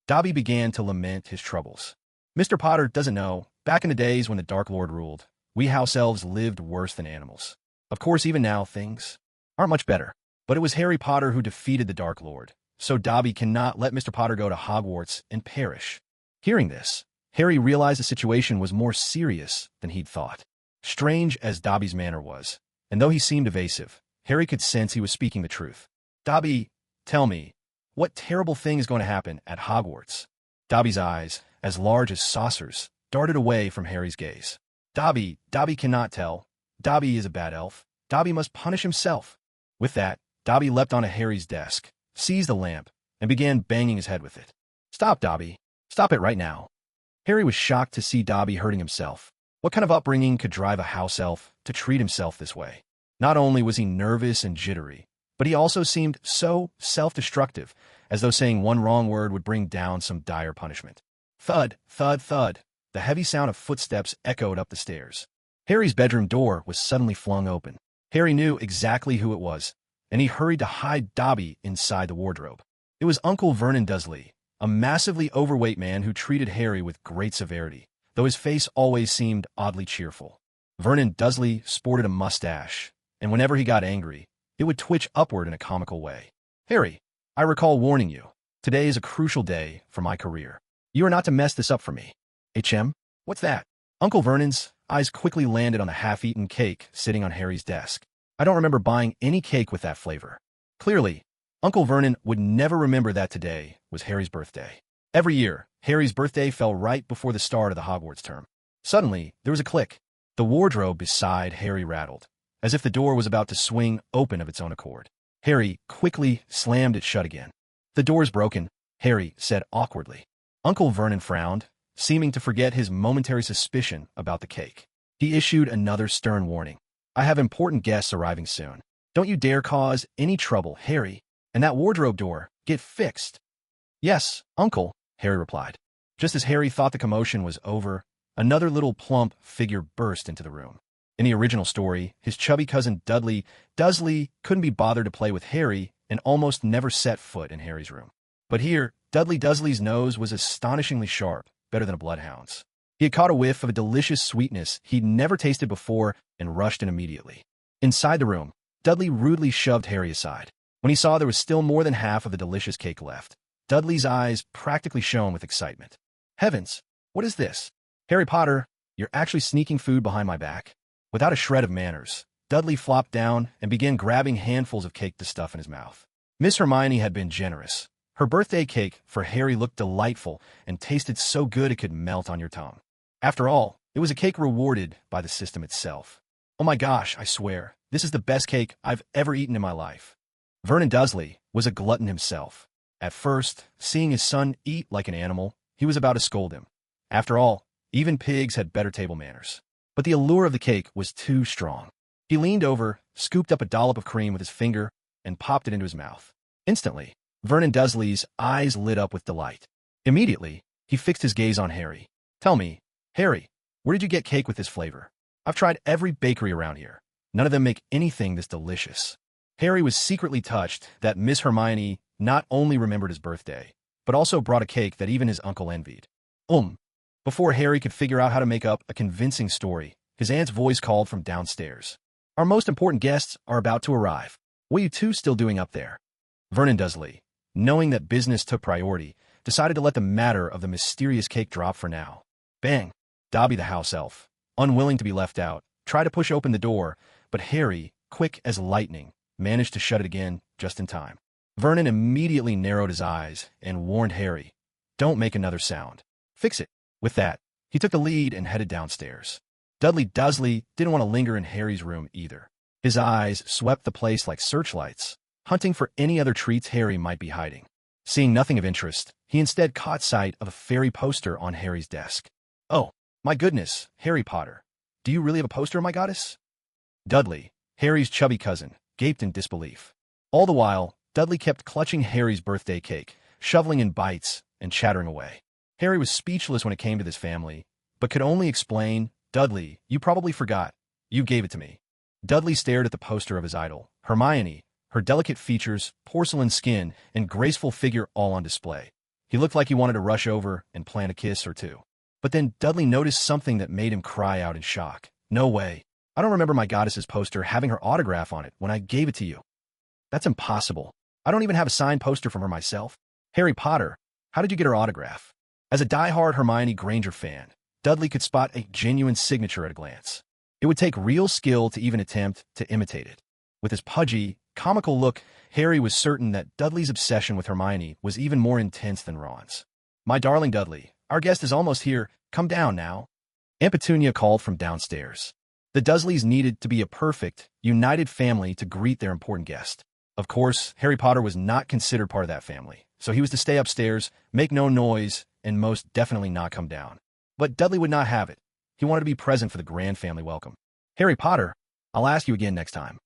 Dobby began to lament his troubles. "Mr. Potter doesn't know, back in the days when the Dark Lord ruled, we house elves lived worse than animals. Of course, even now, things aren't much better. But it was Harry Potter who defeated the Dark Lord, so Dobby cannot let Mr. Potter go to Hogwarts and perish." Hearing this, Harry realized the situation was more serious than he'd thought. Strange as Dobby's manner was, and though he seemed evasive, Harry could sense he was speaking the truth. "Dobby, tell me, what terrible thing is going to happen at Hogwarts?" Dobby's eyes, as large as saucers, darted away from Harry's gaze. Dobby cannot tell. Dobby is a bad elf. Dobby must punish himself." With that, Dobby leapt onto Harry's desk, seized the lamp, and began banging his head with it. "Stop, Dobby. Stop it right now." Harry was shocked to see Dobby hurting himself. What kind of upbringing could drive a house elf to treat himself this way? Not only was he nervous and jittery, but he also seemed so self-destructive, as though saying one wrong word would bring down some dire punishment. Thud, thud, thud. The heavy sound of footsteps echoed up the stairs. Harry's bedroom door was suddenly flung open. Harry knew exactly who it was, and he hurried to hide Dobby inside the wardrobe. It was Uncle Vernon Dursley, a massively overweight man who treated Harry with great severity, though his face always seemed oddly cheerful. Vernon Dursley sported a mustache, and whenever he got angry, it would twitch upward in a comical way. "Harry, I recall warning you. Today is a crucial day for my career. You are not to mess this up for me." "HM? What's that?" Uncle Vernon's eyes quickly landed on the half-eaten cake sitting on Harry's desk. "I don't remember buying any cake with that flavor." Clearly, Uncle Vernon would never remember that today was Harry's birthday. Every year, Harry's birthday fell right before the start of the Hogwarts term. Suddenly, there was a click. The wardrobe beside Harry rattled, as if the door was about to swing open of its own accord. Harry quickly slammed it shut again. "The door's broken," Harry said awkwardly. Uncle Vernon frowned, seeming to forget his momentary suspicion about the cake. He issued another stern warning. "I have important guests arriving soon. Don't you dare cause any trouble, Harry. And that wardrobe door, get fixed." "Yes, Uncle," Harry replied. Just as Harry thought the commotion was over, another little plump figure burst into the room. In the original story, his chubby cousin Dudley Dursley couldn't be bothered to play with Harry and almost never set foot in Harry's room. But here, Dudley Dursley's nose was astonishingly sharp, better than a bloodhound's. He had caught a whiff of a delicious sweetness he'd never tasted before and rushed in immediately. Inside the room, Dudley rudely shoved Harry aside. When he saw there was still more than half of the delicious cake left, Dudley's eyes practically shone with excitement. "Heavens, what is this? Harry Potter, you're actually sneaking food behind my back?" Without a shred of manners, Dudley flopped down and began grabbing handfuls of cake to stuff in his mouth. Miss Hermione had been generous. Her birthday cake for Harry looked delightful and tasted so good it could melt on your tongue. After all, it was a cake rewarded by the system itself. Oh my gosh, I swear, this is the best cake I've ever eaten in my life. Vernon Dursley was a glutton himself. At first, seeing his son eat like an animal, he was about to scold him. After all, even pigs had better table manners. But the allure of the cake was too strong. He leaned over, scooped up a dollop of cream with his finger, and popped it into his mouth. Instantly, Vernon Dursley's eyes lit up with delight. Immediately, he fixed his gaze on Harry. Tell me, Harry, where did you get cake with this flavor? I've tried every bakery around here. None of them make anything this delicious. Harry was secretly touched that Miss Hermione not only remembered his birthday, but also brought a cake that even his uncle envied. Before Harry could figure out how to make up a convincing story, his aunt's voice called from downstairs. Our most important guests are about to arrive. What are you two still doing up there? Vernon Dursley, knowing that business took priority, decided to let the matter of the mysterious cake drop for now. Bang! Dobby the house elf, unwilling to be left out, tried to push open the door, but Harry, quick as lightning, managed to shut it again just in time. Vernon immediately narrowed his eyes and warned Harry, "Don't make another sound. Fix it." With that, he took the lead and headed downstairs. Dudley Dursley didn't want to linger in Harry's room either. His eyes swept the place like searchlights, hunting for any other treats Harry might be hiding. Seeing nothing of interest, he instead caught sight of a fairy poster on Harry's desk. "Oh, my goodness, Harry Potter. Do you really have a poster of my goddess?" Dudley, Harry's chubby cousin, gaped in disbelief. All the while, Dudley kept clutching Harry's birthday cake, shoveling in bites, and chattering away. Harry was speechless when it came to this family, but could only explain, "Dudley, you probably forgot. You gave it to me." Dudley stared at the poster of his idol, Hermione, her delicate features, porcelain skin, and graceful figure all on display. He looked like he wanted to rush over and plant a kiss or two. But then Dudley noticed something that made him cry out in shock. "No way. I don't remember my goddess's poster having her autograph on it when I gave it to you. That's impossible. I don't even have a signed poster from her myself. Harry Potter, how did you get her autograph?" As a die-hard Hermione Granger fan, Dudley could spot a genuine signature at a glance. It would take real skill to even attempt to imitate it. With his pudgy, comical look, Harry was certain that Dudley's obsession with Hermione was even more intense than Ron's. "My darling Dudley, our guest is almost here. Come down now." Aunt Petunia called from downstairs. The Dursleys needed to be a perfect, united family to greet their important guest. Of course, Harry Potter was not considered part of that family, so he was to stay upstairs, make no noise, and most definitely not come down. But Dudley would not have it. He wanted to be present for the grand family welcome. "Harry Potter, I'll ask you again next time."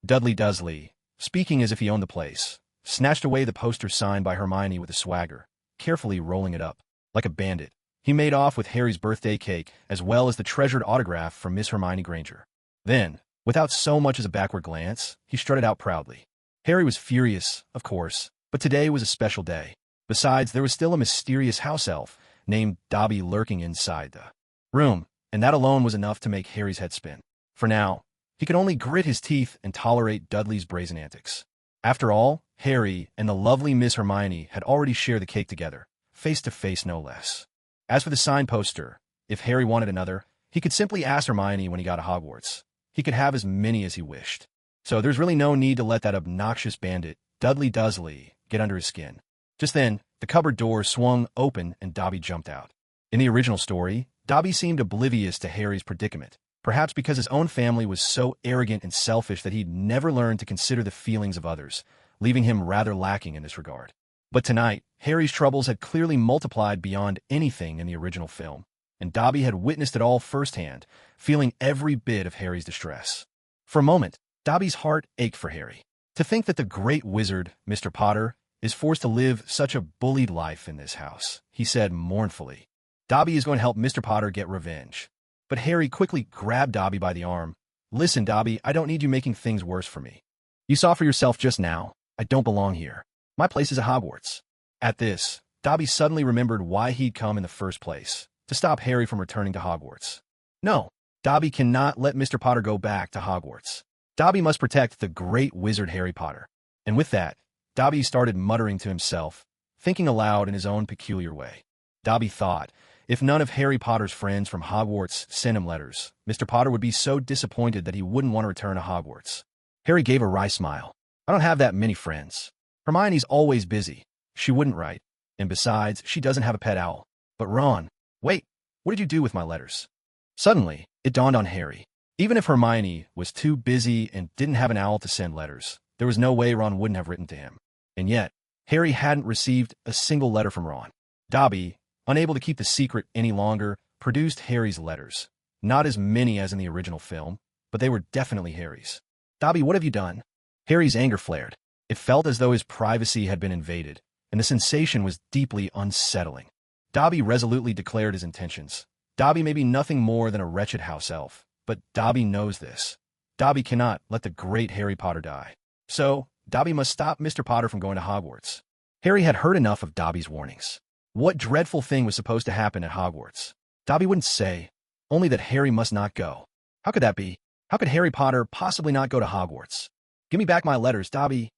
Dudley Dursley, speaking as if he owned the place, snatched away the poster signed by Hermione with a swagger, carefully rolling it up. Like a bandit, he made off with Harry's birthday cake as well as the treasured autograph from Miss Hermione Granger. Then, without so much as a backward glance, he strutted out proudly. Harry was furious, of course, but today was a special day. Besides, there was still a mysterious house elf named Dobby lurking inside the room, and that alone was enough to make Harry's head spin. For now, he could only grit his teeth and tolerate Dudley's brazen antics. After all, Harry and the lovely Miss Hermione had already shared the cake together, face to face no less. As for the signed poster, if Harry wanted another, he could simply ask Hermione when he got to Hogwarts. He could have as many as he wished. So there's really no need to let that obnoxious bandit, Dudley Dursley, get under his skin. Just then, the cupboard door swung open and Dobby jumped out. In the original story, Dobby seemed oblivious to Harry's predicament, perhaps because his own family was so arrogant and selfish that he'd never learned to consider the feelings of others, leaving him rather lacking in this regard. But tonight, Harry's troubles had clearly multiplied beyond anything in the original film, and Dobby had witnessed it all firsthand, feeling every bit of Harry's distress. For a moment, Dobby's heart ached for Harry. To think that the great wizard, Mr. Potter, is forced to live such a bullied life in this house, he said mournfully. Dobby is going to help Mr. Potter get revenge. But Harry quickly grabbed Dobby by the arm. "Listen, Dobby, I don't need you making things worse for me. You saw for yourself just now. I don't belong here. My place is at Hogwarts." At this, Dobby suddenly remembered why he'd come in the first place, to stop Harry from returning to Hogwarts. No, Dobby cannot let Mr. Potter go back to Hogwarts. Dobby must protect the great wizard Harry Potter. And with that, Dobby started muttering to himself, thinking aloud in his own peculiar way. Dobby thought, if none of Harry Potter's friends from Hogwarts sent him letters, Mr. Potter would be so disappointed that he wouldn't want to return to Hogwarts. Harry gave a wry smile. "I don't have that many friends. Hermione's always busy. She wouldn't write. And besides, she doesn't have a pet owl. But Ron, wait, what did you do with my letters?" Suddenly, it dawned on Harry. Even if Hermione was too busy and didn't have an owl to send letters, there was no way Ron wouldn't have written to him. And yet, Harry hadn't received a single letter from Ron. Dobby, unable to keep the secret any longer, produced Harry's letters. Not as many as in the original film, but they were definitely Harry's. "Dobby, what have you done?" Harry's anger flared. It felt as though his privacy had been invaded, and the sensation was deeply unsettling. Dobby resolutely declared his intentions. Dobby may be nothing more than a wretched house elf, but Dobby knows this. Dobby cannot let the great Harry Potter die. So, Dobby must stop Mr. Potter from going to Hogwarts. Harry had heard enough of Dobby's warnings. What dreadful thing was supposed to happen at Hogwarts? Dobby wouldn't say, only that Harry must not go. How could that be? How could Harry Potter possibly not go to Hogwarts? "Give me back my letters, Dobby,"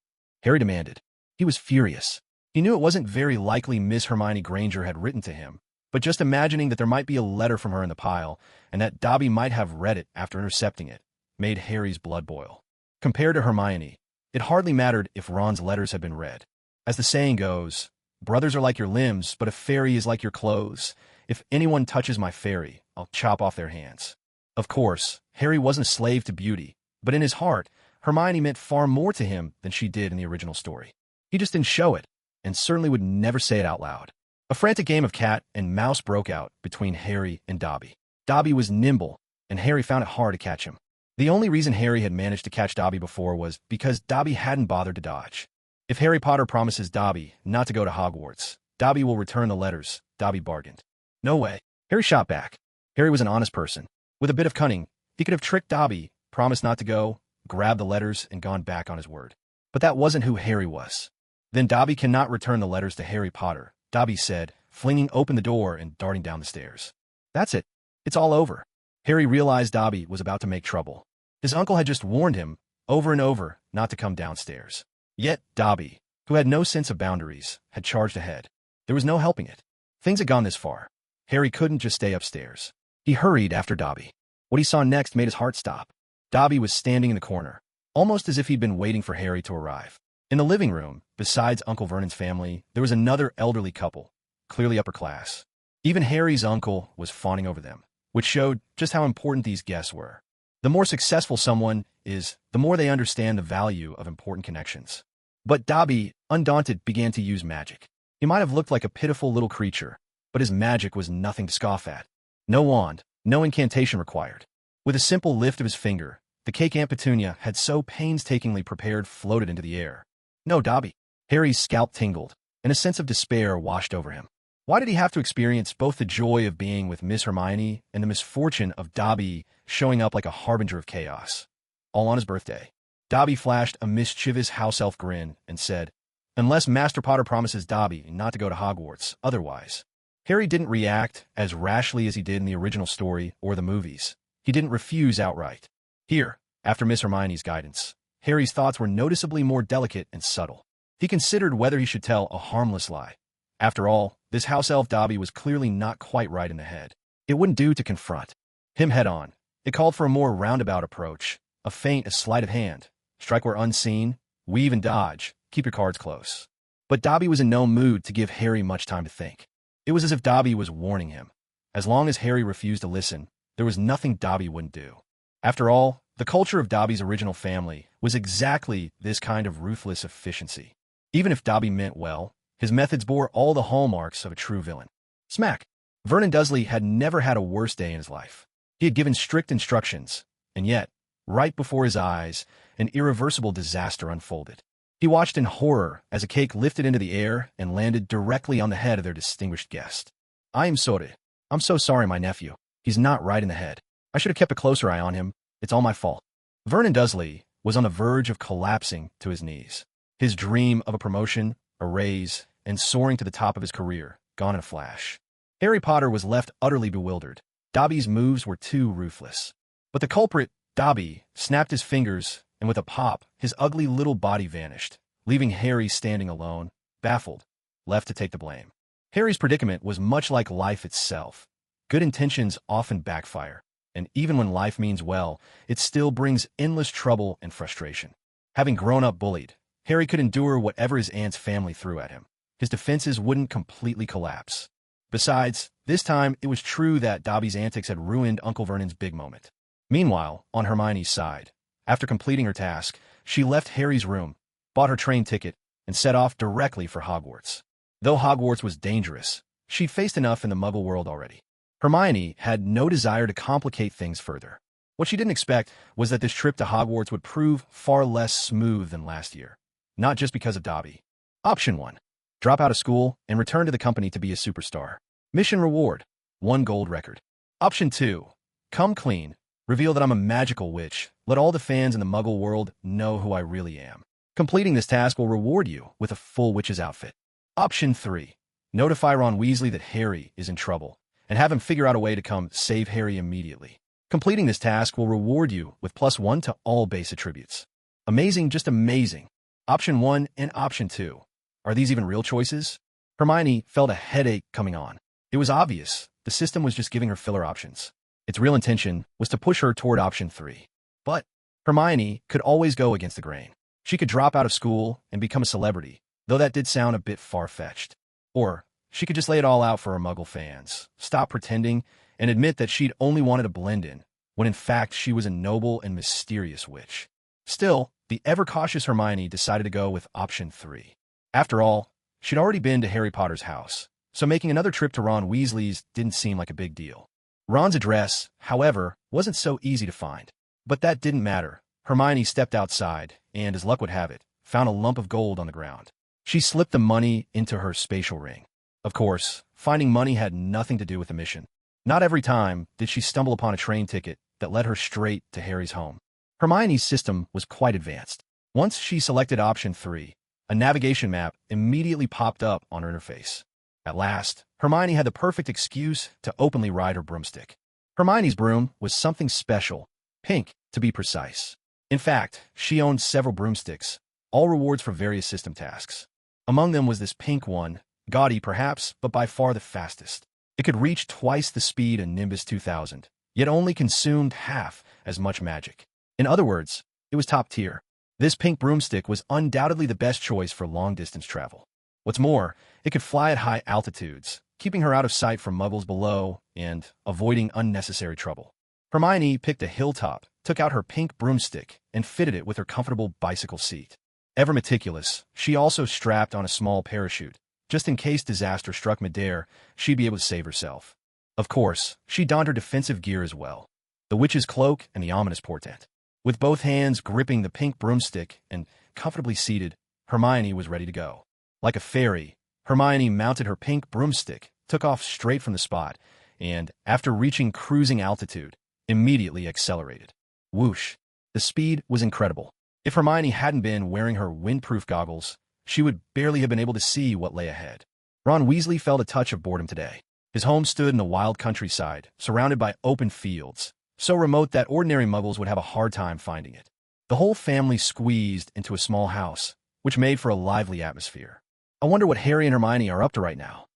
Harry demanded. He was furious. He knew it wasn't very likely Miss Hermione Granger had written to him, but just imagining that there might be a letter from her in the pile, and that Dobby might have read it after intercepting it, made Harry's blood boil. Compared to Hermione, it hardly mattered if Ron's letters had been read. As the saying goes, brothers are like your limbs, but a fairy is like your clothes. If anyone touches my fairy, I'll chop off their hands. Of course, Harry wasn't a slave to beauty, but in his heart, Hermione meant far more to him than she did in the original story. He just didn't show it, and certainly would never say it out loud. A frantic game of cat and mouse broke out between Harry and Dobby. Dobby was nimble, and Harry found it hard to catch him. The only reason Harry had managed to catch Dobby before was because Dobby hadn't bothered to dodge. If Harry Potter promises Dobby not to go to Hogwarts, Dobby will return the letters, Dobby bargained. No way. Harry shot back. Harry was an honest person. With a bit of cunning, he could have tricked Dobby, promised not to go, grabbed the letters, and gone back on his word. But that wasn't who Harry was. "Then Dobby cannot return the letters to Harry Potter," Dobby said, flinging open the door and darting down the stairs. "That's it. It's all over." Harry realized Dobby was about to make trouble. His uncle had just warned him, over and over, not to come downstairs. Yet Dobby, who had no sense of boundaries, had charged ahead. There was no helping it. Things had gone this far. Harry couldn't just stay upstairs. He hurried after Dobby. What he saw next made his heart stop. Dobby was standing in the corner, almost as if he'd been waiting for Harry to arrive. In the living room, besides Uncle Vernon's family, there was another elderly couple, clearly upper class. Even Harry's uncle was fawning over them, which showed just how important these guests were. The more successful someone is, the more they understand the value of important connections. But Dobby, undaunted, began to use magic. He might have looked like a pitiful little creature, but his magic was nothing to scoff at. No wand, no incantation required. With a simple lift of his finger, the cake Aunt Petunia had so painstakingly prepared floated into the air. "No, Dobby." Harry's scalp tingled, and a sense of despair washed over him. Why did he have to experience both the joy of being with Miss Hermione and the misfortune of Dobby showing up like a harbinger of chaos? All on his birthday. Dobby flashed a mischievous house elf grin and said, "Unless Master Potter promises Dobby not to go to Hogwarts, otherwise." Harry didn't react as rashly as he did in the original story or the movies. He didn't refuse outright. Here, after Miss Hermione's guidance, Harry's thoughts were noticeably more delicate and subtle. He considered whether he should tell a harmless lie. After all, this house elf Dobby was clearly not quite right in the head. It wouldn't do to confront him head-on. It called for a more roundabout approach, a feint, a sleight of hand, strike where unseen, weave and dodge, keep your cards close. But Dobby was in no mood to give Harry much time to think. It was as if Dobby was warning him. As long as Harry refused to listen, there was nothing Dobby wouldn't do. After all, the culture of Dobby's original family was exactly this kind of ruthless efficiency. Even if Dobby meant well, his methods bore all the hallmarks of a true villain. Smack! Vernon Dursley had never had a worse day in his life. He had given strict instructions, and yet, right before his eyes, an irreversible disaster unfolded. He watched in horror as a cake lifted into the air and landed directly on the head of their distinguished guest. "I'm so sorry, my nephew. He's not right in the head. I should have kept a closer eye on him. It's all my fault." Vernon Dursley was on the verge of collapsing to his knees. His dream of a promotion, a raise, and soaring to the top of his career, gone in a flash. Harry Potter was left utterly bewildered. Dobby's moves were too ruthless. But the culprit, Dobby, snapped his fingers, and with a pop, his ugly little body vanished, leaving Harry standing alone, baffled, left to take the blame. Harry's predicament was much like life itself. Good intentions often backfire, and even when life means well, it still brings endless trouble and frustration. Having grown up bullied, Harry could endure whatever his aunt's family threw at him. His defenses wouldn't completely collapse. Besides, this time it was true that Dobby's antics had ruined Uncle Vernon's big moment. Meanwhile, on Hermione's side, after completing her task, she left Harry's room, bought her train ticket, and set off directly for Hogwarts. Though Hogwarts was dangerous, she'd faced enough in the Muggle world already. Hermione had no desire to complicate things further. What she didn't expect was that this trip to Hogwarts would prove far less smooth than last year. Not just because of Dobby. Option 1. Drop out of school and return to the company to be a superstar. Mission reward. 1 gold record. Option 2. Come clean. Reveal that I'm a magical witch. Let all the fans in the Muggle world know who I really am. Completing this task will reward you with a full witch's outfit. Option 3. Notify Ron Weasley that Harry is in trouble and have him figure out a way to come save Harry immediately. Completing this task will reward you with +1 to all base attributes. Amazing, just amazing. Option 1 and Option 2. Are these even real choices? Hermione felt a headache coming on. It was obvious. The system was just giving her filler options. Its real intention was to push her toward Option 3. But Hermione could always go against the grain. She could drop out of school and become a celebrity, though that did sound a bit far-fetched. Or she could just lay it all out for her Muggle fans, stop pretending, and admit that she'd only wanted to blend in, when in fact she was a noble and mysterious witch. Still, the ever-cautious Hermione decided to go with Option 3. After all, she'd already been to Harry Potter's house, so making another trip to Ron Weasley's didn't seem like a big deal. Ron's address, however, wasn't so easy to find. But that didn't matter. Hermione stepped outside, and as luck would have it, found a lump of gold on the ground. She slipped the money into her spatial ring. Of course, finding money had nothing to do with the mission. Not every time did she stumble upon a train ticket that led her straight to Harry's home. Hermione's system was quite advanced. Once she selected Option 3, a navigation map immediately popped up on her interface. At last, Hermione had the perfect excuse to openly ride her broomstick. Hermione's broom was something special, pink, to be precise. In fact, she owned several broomsticks, all rewards for various system tasks. Among them was this pink one, gaudy perhaps, but by far the fastest. It could reach twice the speed of Nimbus 2000, yet only consumed half as much magic. In other words, it was top tier. This pink broomstick was undoubtedly the best choice for long-distance travel. What's more, it could fly at high altitudes, keeping her out of sight from Muggles below and avoiding unnecessary trouble. Hermione picked a hilltop, took out her pink broomstick, and fitted it with her comfortable bicycle seat. Ever meticulous, she also strapped on a small parachute. Just in case disaster struck midair, she'd be able to save herself. Of course, she donned her defensive gear as well, the witch's cloak and the ominous portent. With both hands gripping the pink broomstick and comfortably seated, Hermione was ready to go. Like a fairy, Hermione mounted her pink broomstick, took off straight from the spot, and, after reaching cruising altitude, immediately accelerated. Whoosh! The speed was incredible. If Hermione hadn't been wearing her windproof goggles, she would barely have been able to see what lay ahead. Ron Weasley felt a touch of boredom today. His home stood in the wild countryside, surrounded by open fields, so remote that ordinary Muggles would have a hard time finding it. The whole family squeezed into a small house, which made for a lively atmosphere. I wonder what Harry and Hermione are up to right now.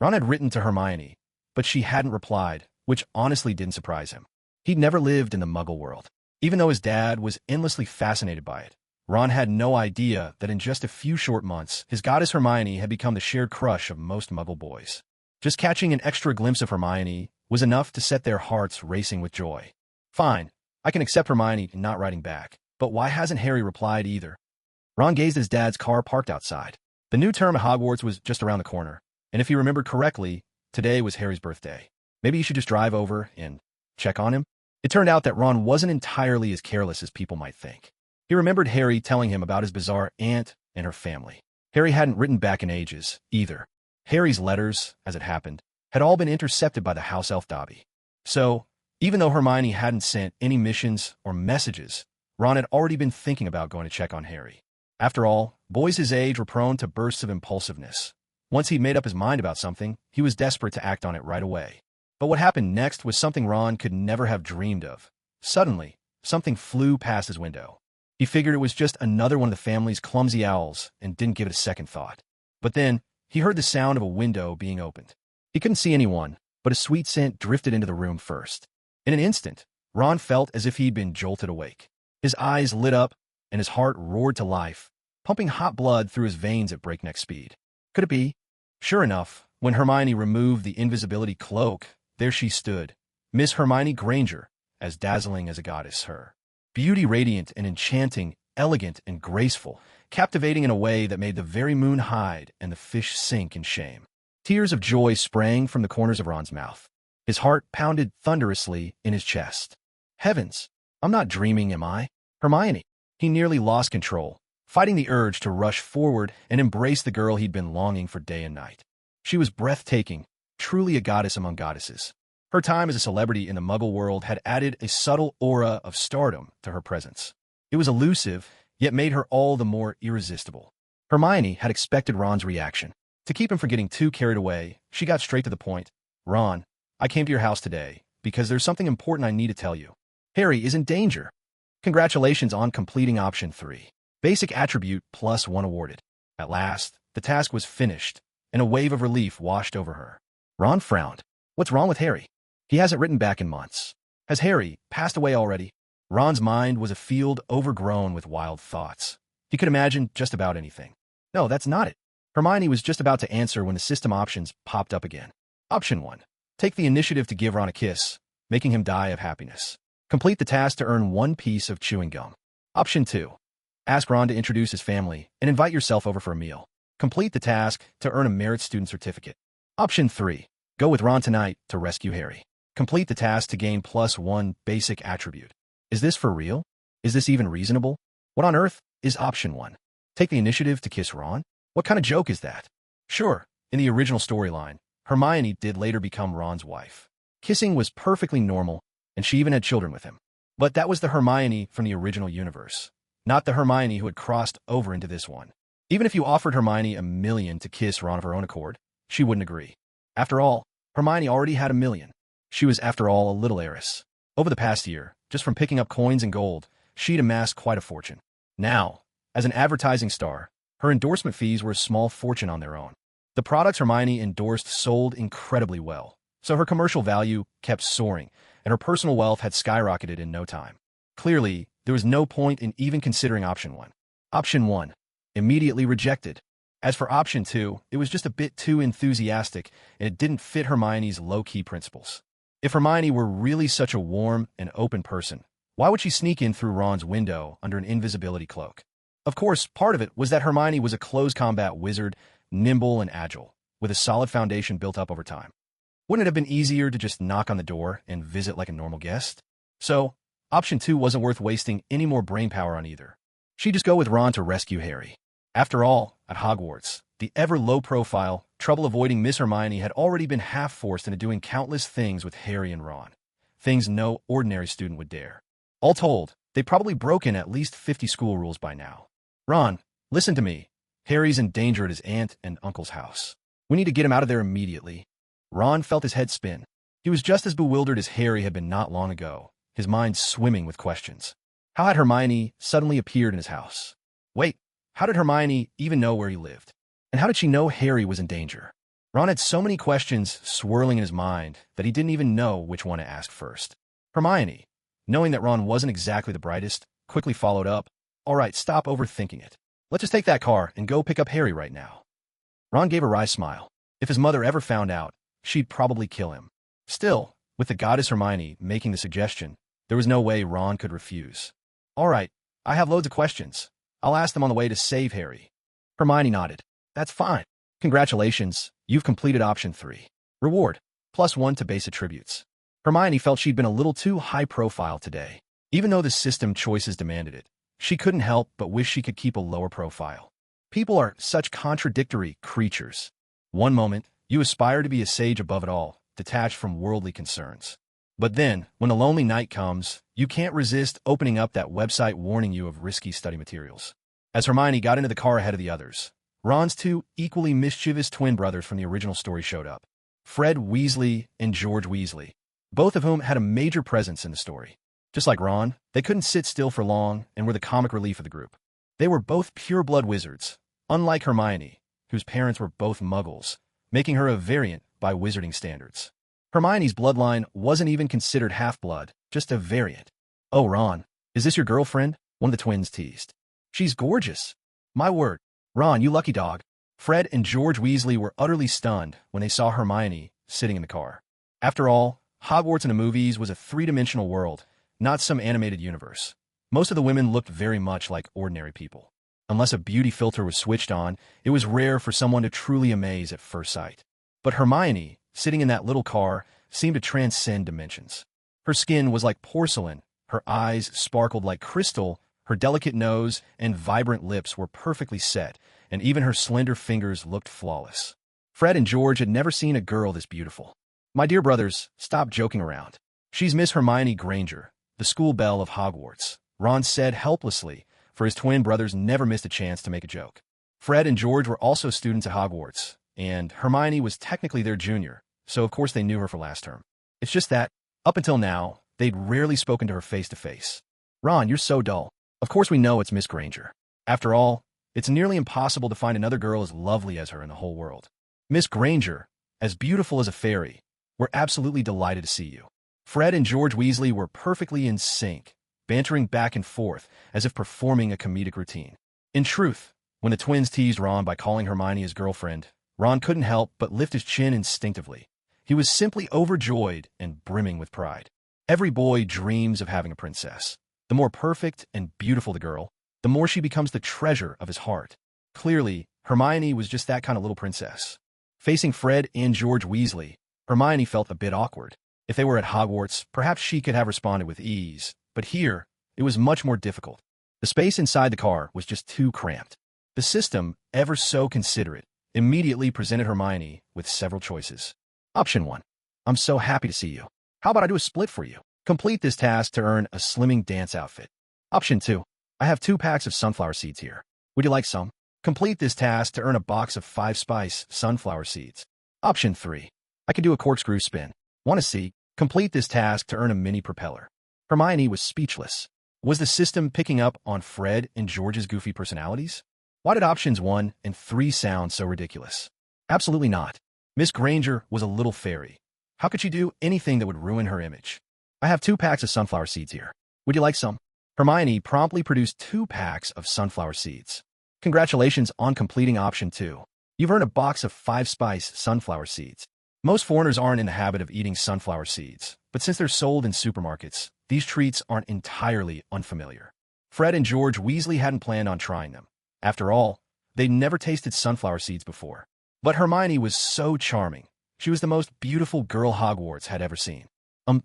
Ron had written to Hermione, but she hadn't replied, which honestly didn't surprise him. He'd never lived in the Muggle world. Even though his dad was endlessly fascinated by it, Ron had no idea that in just a few short months, his goddess Hermione had become the shared crush of most Muggle boys. Just catching an extra glimpse of Hermione was enough to set their hearts racing with joy. Fine, I can accept Hermione not writing back, but why hasn't Harry replied either? Ron gazed at his dad's car parked outside. The new term at Hogwarts was just around the corner, and if he remembered correctly, today was Harry's birthday. Maybe he should just drive over and check on him? It turned out that Ron wasn't entirely as careless as people might think. He remembered Harry telling him about his bizarre aunt and her family. Harry hadn't written back in ages, either. Harry's letters, as it happened, had all been intercepted by the house elf Dobby. So, even though Hermione hadn't sent any missions or messages, Ron had already been thinking about going to check on Harry. After all, boys his age were prone to bursts of impulsiveness. Once he'd made up his mind about something, he was desperate to act on it right away. But what happened next was something Ron could never have dreamed of. Suddenly, something flew past his window. He figured it was just another one of the family's clumsy owls and didn't give it a second thought. But then, he heard the sound of a window being opened. He couldn't see anyone, but a sweet scent drifted into the room first. In an instant, Ron felt as if he'd been jolted awake. His eyes lit up, and his heart roared to life, pumping hot blood through his veins at breakneck speed. Could it be? Sure enough, when Hermione removed the invisibility cloak, there she stood, Miss Hermione Granger, as dazzling as a goddess, her beauty radiant and enchanting, elegant and graceful, captivating in a way that made the very moon hide and the fish sink in shame. Tears of joy sprang from the corners of Ron's mouth. His heart pounded thunderously in his chest. Heavens! I'm not dreaming, am I? Hermione! He nearly lost control, fighting the urge to rush forward and embrace the girl he'd been longing for day and night. She was breathtaking, truly a goddess among goddesses. Her time as a celebrity in the Muggle world had added a subtle aura of stardom to her presence. It was elusive, yet made her all the more irresistible. Hermione had expected Ron's reaction. To keep him from getting too carried away, she got straight to the point. Ron, I came to your house today because there's something important I need to tell you. Harry is in danger. Congratulations on completing option 3. Basic attribute +1 awarded. At last, the task was finished, and a wave of relief washed over her. Ron frowned. What's wrong with Harry? He hasn't written back in months. Has Harry passed away already? Ron's mind was a field overgrown with wild thoughts. He could imagine just about anything. No, that's not it. Hermione was just about to answer when the system options popped up again. Option 1. Take the initiative to give Ron a kiss, making him die of happiness. Complete the task to earn 1 piece of chewing gum. Option 2. Ask Ron to introduce his family and invite yourself over for a meal. Complete the task to earn a merit student certificate. Option 3. Go with Ron tonight to rescue Harry. Complete the task to gain +1 basic attribute. Is this for real? Is this even reasonable? What on earth is option 1? Take the initiative to kiss Ron? What kind of joke is that? Sure, in the original storyline, Hermione did later become Ron's wife. Kissing was perfectly normal, and she even had children with him. But that was the Hermione from the original universe, not the Hermione who had crossed over into this one. Even if you offered Hermione $1 million to kiss Ron of her own accord, she wouldn't agree. After all, Hermione already had $1 million. She was, after all, a little heiress. Over the past year, just from picking up coins and gold, she'd amassed quite a fortune. Now, as an advertising star, her endorsement fees were a small fortune on their own. The products Hermione endorsed sold incredibly well, so her commercial value kept soaring, and her personal wealth had skyrocketed in no time. Clearly, there was no point in even considering option 1. Option 1. Immediately rejected. As for option 2, it was just a bit too enthusiastic, and it didn't fit Hermione's low-key principles. If Hermione were really such a warm and open person, why would she sneak in through Ron's window under an invisibility cloak? Of course, part of it was that Hermione was a close combat wizard, nimble and agile, with a solid foundation built up over time. Wouldn't it have been easier to just knock on the door and visit like a normal guest? So, option 2 wasn't worth wasting any more brainpower on either. She'd just go with Ron to rescue Harry. After all, at Hogwarts, the ever-low-profile, trouble-avoiding Miss Hermione had already been half-forced into doing countless things with Harry and Ron. Things no ordinary student would dare. All told, they'd probably broken at least 50 school rules by now. Ron, listen to me. Harry's in danger at his aunt and uncle's house. We need to get him out of there immediately. Ron felt his head spin. He was just as bewildered as Harry had been not long ago, his mind swimming with questions. How had Hermione suddenly appeared in his house? Wait, how did Hermione even know where he lived? And how did she know Harry was in danger? Ron had so many questions swirling in his mind that he didn't even know which one to ask first. Hermione, knowing that Ron wasn't exactly the brightest, quickly followed up, "All right, stop overthinking it. Let's just take that car and go pick up Harry right now." Ron gave a wry smile. If his mother ever found out, she'd probably kill him. Still, with the goddess Hermione making the suggestion, there was no way Ron could refuse. "All right, I have loads of questions. I'll ask them on the way to save Harry." Hermione nodded. "That's fine. Congratulations, you've completed option 3. Reward, +1 to base attributes." Hermione felt she'd been a little too high-profile today. Even though the system choices demanded it, she couldn't help but wish she could keep a lower profile. People are such contradictory creatures. One moment, you aspire to be a sage above it all, detached from worldly concerns. But then, when a lonely night comes, you can't resist opening up that website warning you of risky study materials. As Hermione got into the car ahead of the others, Ron's 2 equally mischievous twin brothers from the original story showed up. Fred Weasley and George Weasley, both of whom had a major presence in the story. Just like Ron, they couldn't sit still for long and were the comic relief of the group. They were both pure-blood wizards, unlike Hermione, whose parents were both muggles, making her a variant by wizarding standards. Hermione's bloodline wasn't even considered half-blood, just a variant. "Oh, Ron, is this your girlfriend?" one of the twins teased. "She's gorgeous." "My word. Ron, you lucky dog." Fred and George Weasley were utterly stunned when they saw Hermione sitting in the car. After all, Hogwarts in the movies was a three-dimensional world, not some animated universe. Most of the women looked very much like ordinary people. Unless a beauty filter was switched on, it was rare for someone to truly amaze at first sight. But Hermione, sitting in that little car, seemed to transcend dimensions. Her skin was like porcelain, her eyes sparkled like crystal, her delicate nose and vibrant lips were perfectly set, and even her slender fingers looked flawless. Fred and George had never seen a girl this beautiful. "My dear brothers, stop joking around. She's Miss Hermione Granger, the school belle of Hogwarts," Ron said helplessly, for his twin brothers never missed a chance to make a joke. Fred and George were also students at Hogwarts, and Hermione was technically their junior, so of course they knew her for last term. It's just that, up until now, they'd rarely spoken to her face to face. "Ron, you're so dull. Of course we know it's Miss Granger. After all, it's nearly impossible to find another girl as lovely as her in the whole world. Miss Granger, as beautiful as a fairy. We're absolutely delighted to see you." Fred and George Weasley were perfectly in sync, bantering back and forth as if performing a comedic routine. In truth, when the twins teased Ron by calling Hermione his girlfriend, Ron couldn't help but lift his chin instinctively. He was simply overjoyed and brimming with pride. Every boy dreams of having a princess. The more perfect and beautiful the girl, the more she becomes the treasure of his heart. Clearly, Hermione was just that kind of little princess. Facing Fred and George Weasley, Hermione felt a bit awkward. If they were at Hogwarts, perhaps she could have responded with ease, but here, it was much more difficult. The space inside the car was just too cramped. The system, ever so considerate, immediately presented Hermione with several choices. Option 1. "I'm so happy to see you. How about I do a split for you? Complete this task to earn a slimming dance outfit." Option 2. "I have 2 packs of sunflower seeds here. Would you like some? Complete this task to earn a box of 5-spice sunflower seeds." Option 3. "I can do a corkscrew spin. Want to see? Complete this task to earn a mini propeller." Hermione was speechless. Was the system picking up on Fred and George's goofy personalities? Why did options 1 and 3 sound so ridiculous? Absolutely not. Miss Granger was a little fairy. How could she do anything that would ruin her image? "I have 2 packs of sunflower seeds here. Would you like some?" Hermione promptly produced 2 packs of sunflower seeds. "Congratulations on completing option 2. You've earned a box of 5-spice sunflower seeds." Most foreigners aren't in the habit of eating sunflower seeds, but since they're sold in supermarkets, these treats aren't entirely unfamiliar. Fred and George Weasley hadn't planned on trying them. After all, they'd never tasted sunflower seeds before. But Hermione was so charming. She was the most beautiful girl Hogwarts had ever seen.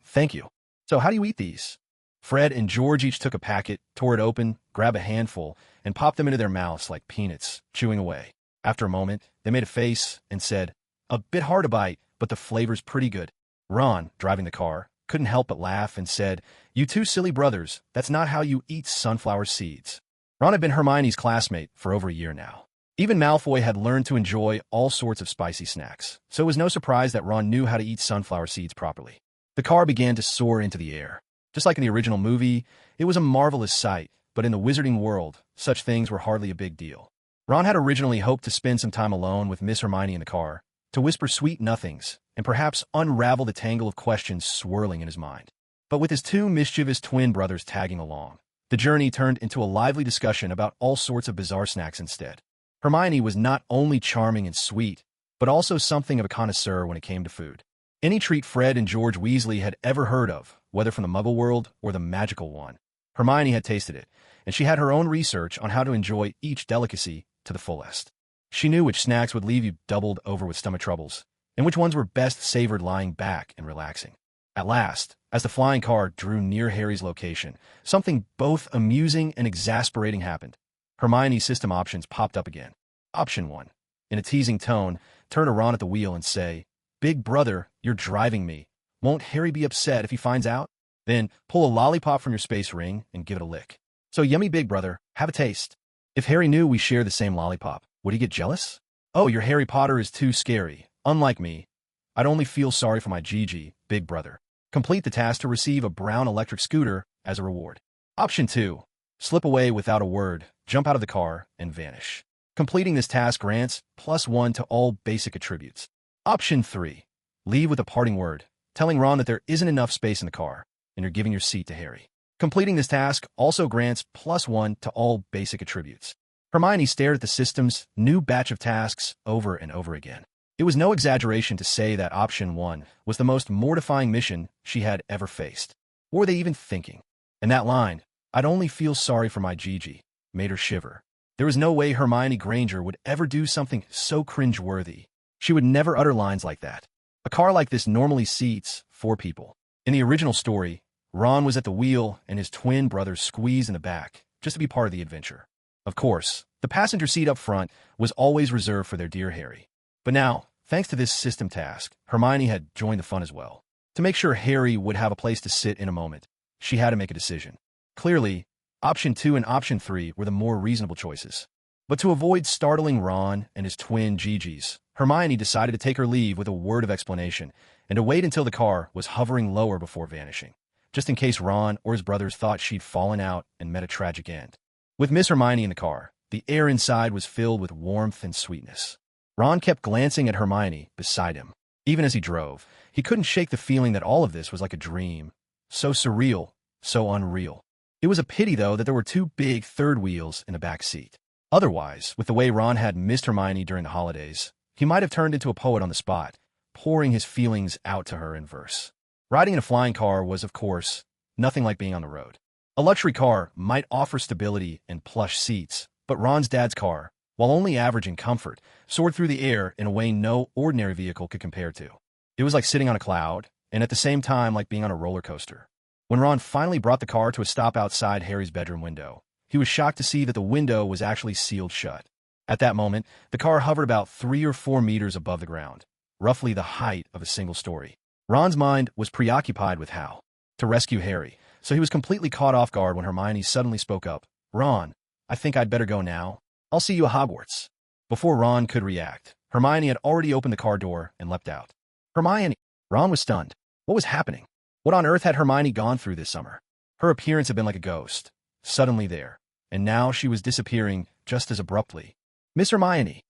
Thank you. So how do you eat these?" Fred and George each took a packet, tore it open, grabbed a handful, and popped them into their mouths like peanuts, chewing away. After a moment, they made a face and said, "A bit hard to bite, but the flavor's pretty good." Ron, driving the car, couldn't help but laugh and said, "You two silly brothers, that's not how you eat sunflower seeds." Ron had been Hermione's classmate for over a year now. Even Malfoy had learned to enjoy all sorts of spicy snacks, so it was no surprise that Ron knew how to eat sunflower seeds properly. The car began to soar into the air. Just like in the original movie, it was a marvelous sight, but in the wizarding world, such things were hardly a big deal. Ron had originally hoped to spend some time alone with Miss Hermione in the car, to whisper sweet nothings, and perhaps unravel the tangle of questions swirling in his mind. But with his 2 mischievous twin brothers tagging along, the journey turned into a lively discussion about all sorts of bizarre snacks instead. Hermione was not only charming and sweet, but also something of a connoisseur when it came to food. Any treat Fred and George Weasley had ever heard of, whether from the Muggle world or the magical one, Hermione had tasted it, and she had her own research on how to enjoy each delicacy to the fullest. She knew which snacks would leave you doubled over with stomach troubles, and which ones were best savored lying back and relaxing. At last, as the flying car drew near Harry's location, something both amusing and exasperating happened. Hermione's system options popped up again. Option 1. In a teasing tone, turn to Ron at the wheel and say, "Big brother, you're driving me. Won't Harry be upset if he finds out?" Then pull a lollipop from your space ring and give it a lick. "So yummy, big brother, have a taste." If Harry knew we share the same lollipop, would he get jealous? "Oh, your Harry Potter is too scary. Unlike me, I'd only feel sorry for my Gigi, big brother." Complete the task to receive a brown electric scooter as a reward. Option 2. Slip away without a word, jump out of the car, and vanish. Completing this task grants +1 to all basic attributes. Option 3. Leave with a parting word, telling Ron that there isn't enough space in the car, and you're giving your seat to Harry. Completing this task also grants +1 to all basic attributes. Hermione stared at the system's new batch of tasks over and over again. It was no exaggeration to say that option 1 was the most mortifying mission she had ever faced. What were they even thinking? And that line, "I'd only feel sorry for my Gigi," made her shiver. There was no way Hermione Granger would ever do something so cringe-worthy. She would never utter lines like that. A car like this normally seats 4 people. In the original story, Ron was at the wheel and his twin brothers squeezed in the back, just to be part of the adventure. Of course, the passenger seat up front was always reserved for their dear Harry. But now, thanks to this system task, Hermione had joined the fun as well. To make sure Harry would have a place to sit in a moment, she had to make a decision. Clearly, option 2 and option 3 were the more reasonable choices. But to avoid startling Ron and his twin Gigis, Hermione decided to take her leave with a word of explanation and to wait until the car was hovering lower before vanishing, just in case Ron or his brothers thought she'd fallen out and met a tragic end. With Miss Hermione in the car, the air inside was filled with warmth and sweetness. Ron kept glancing at Hermione beside him. Even as he drove, he couldn't shake the feeling that all of this was like a dream. So surreal, so unreal. It was a pity, though, that there were 2 big third wheels in the back seat. Otherwise, with the way Ron had missed Hermione during the holidays, he might have turned into a poet on the spot, pouring his feelings out to her in verse. Riding in a flying car was, of course, nothing like being on the road. A luxury car might offer stability and plush seats, but Ron's dad's car, while only average in comfort, soared through the air in a way no ordinary vehicle could compare to. It was like sitting on a cloud, and at the same time like being on a roller coaster. When Ron finally brought the car to a stop outside Harry's bedroom window, he was shocked to see that the window was actually sealed shut. At that moment, the car hovered about 3 or 4 meters above the ground, roughly the height of a single story. Ron's mind was preoccupied with how to rescue Harry, so he was completely caught off guard when Hermione suddenly spoke up. "Ron, I think I'd better go now. I'll see you at Hogwarts." Before Ron could react, Hermione had already opened the car door and leapt out. "Hermione!" Ron was stunned. What was happening? What on earth had Hermione gone through this summer? Her appearance had been like a ghost, suddenly there, and now she was disappearing just as abruptly. Miss Hermione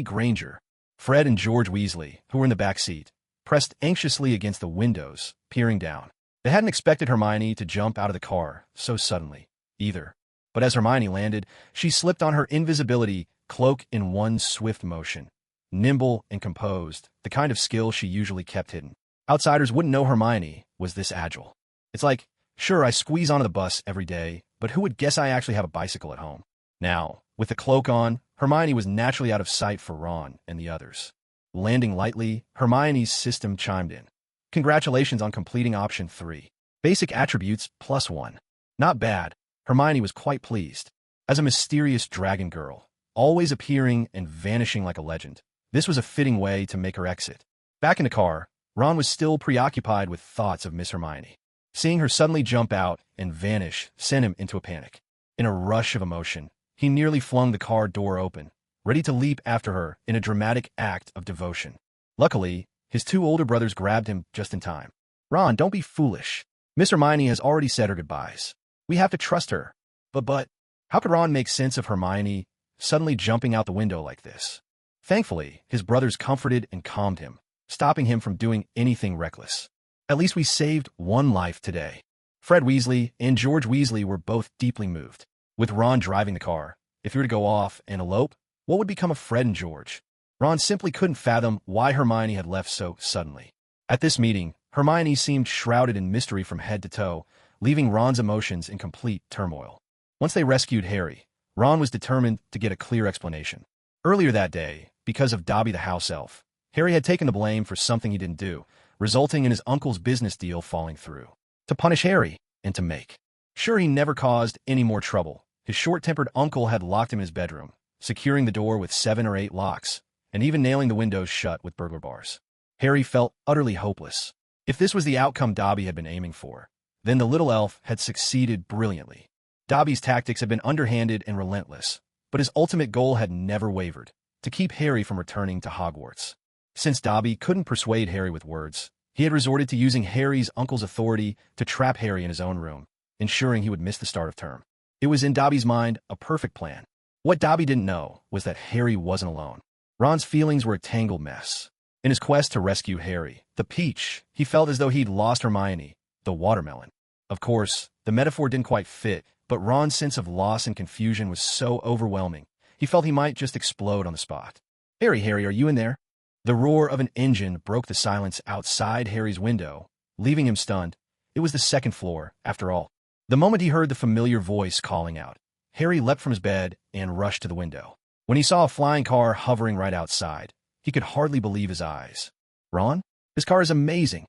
Granger. Fred and George Weasley, who were in the back seat, pressed anxiously against the windows, peering down. They hadn't expected Hermione to jump out of the car so suddenly, either. But as Hermione landed, she slipped on her invisibility cloak in one swift motion. Nimble and composed, the kind of skill she usually kept hidden. Outsiders wouldn't know Hermione was this agile. It's like, sure, I squeeze onto the bus every day, but who would guess I actually have a bicycle at home? Now, with the cloak on, Hermione was naturally out of sight for Ron and the others. Landing lightly, Hermione's system chimed in. "Congratulations on completing option 3. Basic attributes +1. Not bad." Hermione was quite pleased. As a mysterious dragon girl, always appearing and vanishing like a legend, this was a fitting way to make her exit. Back in the car, Ron was still preoccupied with thoughts of Miss Hermione. Seeing her suddenly jump out and vanish sent him into a panic. In a rush of emotion, he nearly flung the car door open, ready to leap after her in a dramatic act of devotion. Luckily, his 2 older brothers grabbed him just in time. "Ron, don't be foolish. Miss Hermione has already said her goodbyes. We have to trust her." But, how could Ron make sense of Hermione suddenly jumping out the window like this? Thankfully, his brothers comforted and calmed him, stopping him from doing anything reckless. "At least we saved one life today." Fred Weasley and George Weasley were both deeply moved. With Ron driving the car, if he were to go off and elope, what would become of Fred and George? Ron simply couldn't fathom why Hermione had left so suddenly. At this meeting, Hermione seemed shrouded in mystery from head to toe, leaving Ron's emotions in complete turmoil. Once they rescued Harry, Ron was determined to get a clear explanation. Earlier that day, because of Dobby the house elf, Harry had taken the blame for something he didn't do, resulting in his uncle's business deal falling through. To punish Harry, and to make sure he never caused any more trouble, his short-tempered uncle had locked him in his bedroom, securing the door with 7 or 8 locks, and even nailing the windows shut with burglar bars. Harry felt utterly hopeless. If this was the outcome Dobby had been aiming for, then the little elf had succeeded brilliantly. Dobby's tactics had been underhanded and relentless, but his ultimate goal had never wavered, to keep Harry from returning to Hogwarts. Since Dobby couldn't persuade Harry with words, he had resorted to using Harry's uncle's authority to trap Harry in his own room, ensuring he would miss the start of term. It was in Dobby's mind a perfect plan. What Dobby didn't know was that Harry wasn't alone. Ron's feelings were a tangled mess. In his quest to rescue Harry, the peach, he felt as though he'd lost Hermione, the watermelon. Of course, the metaphor didn't quite fit, but Ron's sense of loss and confusion was so overwhelming, he felt he might just explode on the spot. Harry, are you in there?" The roar of an engine broke the silence outside Harry's window, leaving him stunned. It was the second floor, after all. The moment he heard the familiar voice calling out, Harry leapt from his bed and rushed to the window. When he saw a flying car hovering right outside, he could hardly believe his eyes. Ron? His car is amazing.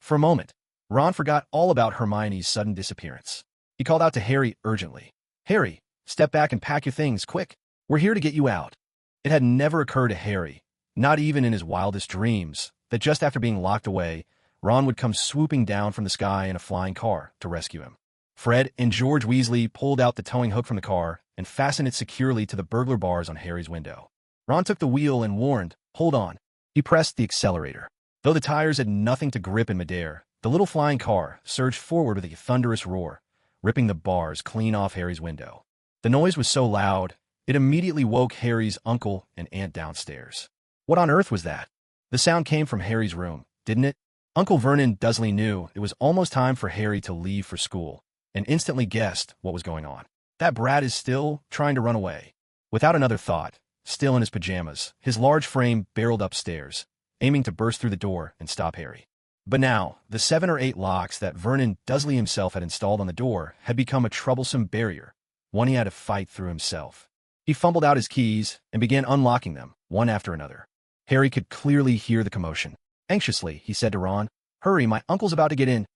For a moment, Ron forgot all about Hermione's sudden disappearance. He called out to Harry urgently. Harry, step back and pack your things, quick. We're here to get you out. It had never occurred to Harry, not even in his wildest dreams, that just after being locked away, Ron would come swooping down from the sky in a flying car to rescue him. Fred and George Weasley pulled out the towing hook from the car and fastened it securely to the burglar bars on Harry's window. Ron took the wheel and warned, hold on. He pressed the accelerator. Though the tires had nothing to grip in midair, the little flying car surged forward with a thunderous roar, ripping the bars clean off Harry's window. The noise was so loud, it immediately woke Harry's uncle and aunt downstairs. What on earth was that? The sound came from Harry's room, didn't it? Uncle Vernon Dursley knew it was almost time for Harry to leave for school, and instantly guessed what was going on. That brat is still trying to run away. Without another thought, still in his pajamas, his large frame barreled upstairs, aiming to burst through the door and stop Harry. But now, the 7 or 8 locks that Vernon Dursley himself had installed on the door had become a troublesome barrier, one he had to fight through himself. He fumbled out his keys and began unlocking them, one after another. Harry could clearly hear the commotion. Anxiously, he said to Ron, Hurry, my uncle's about to get in.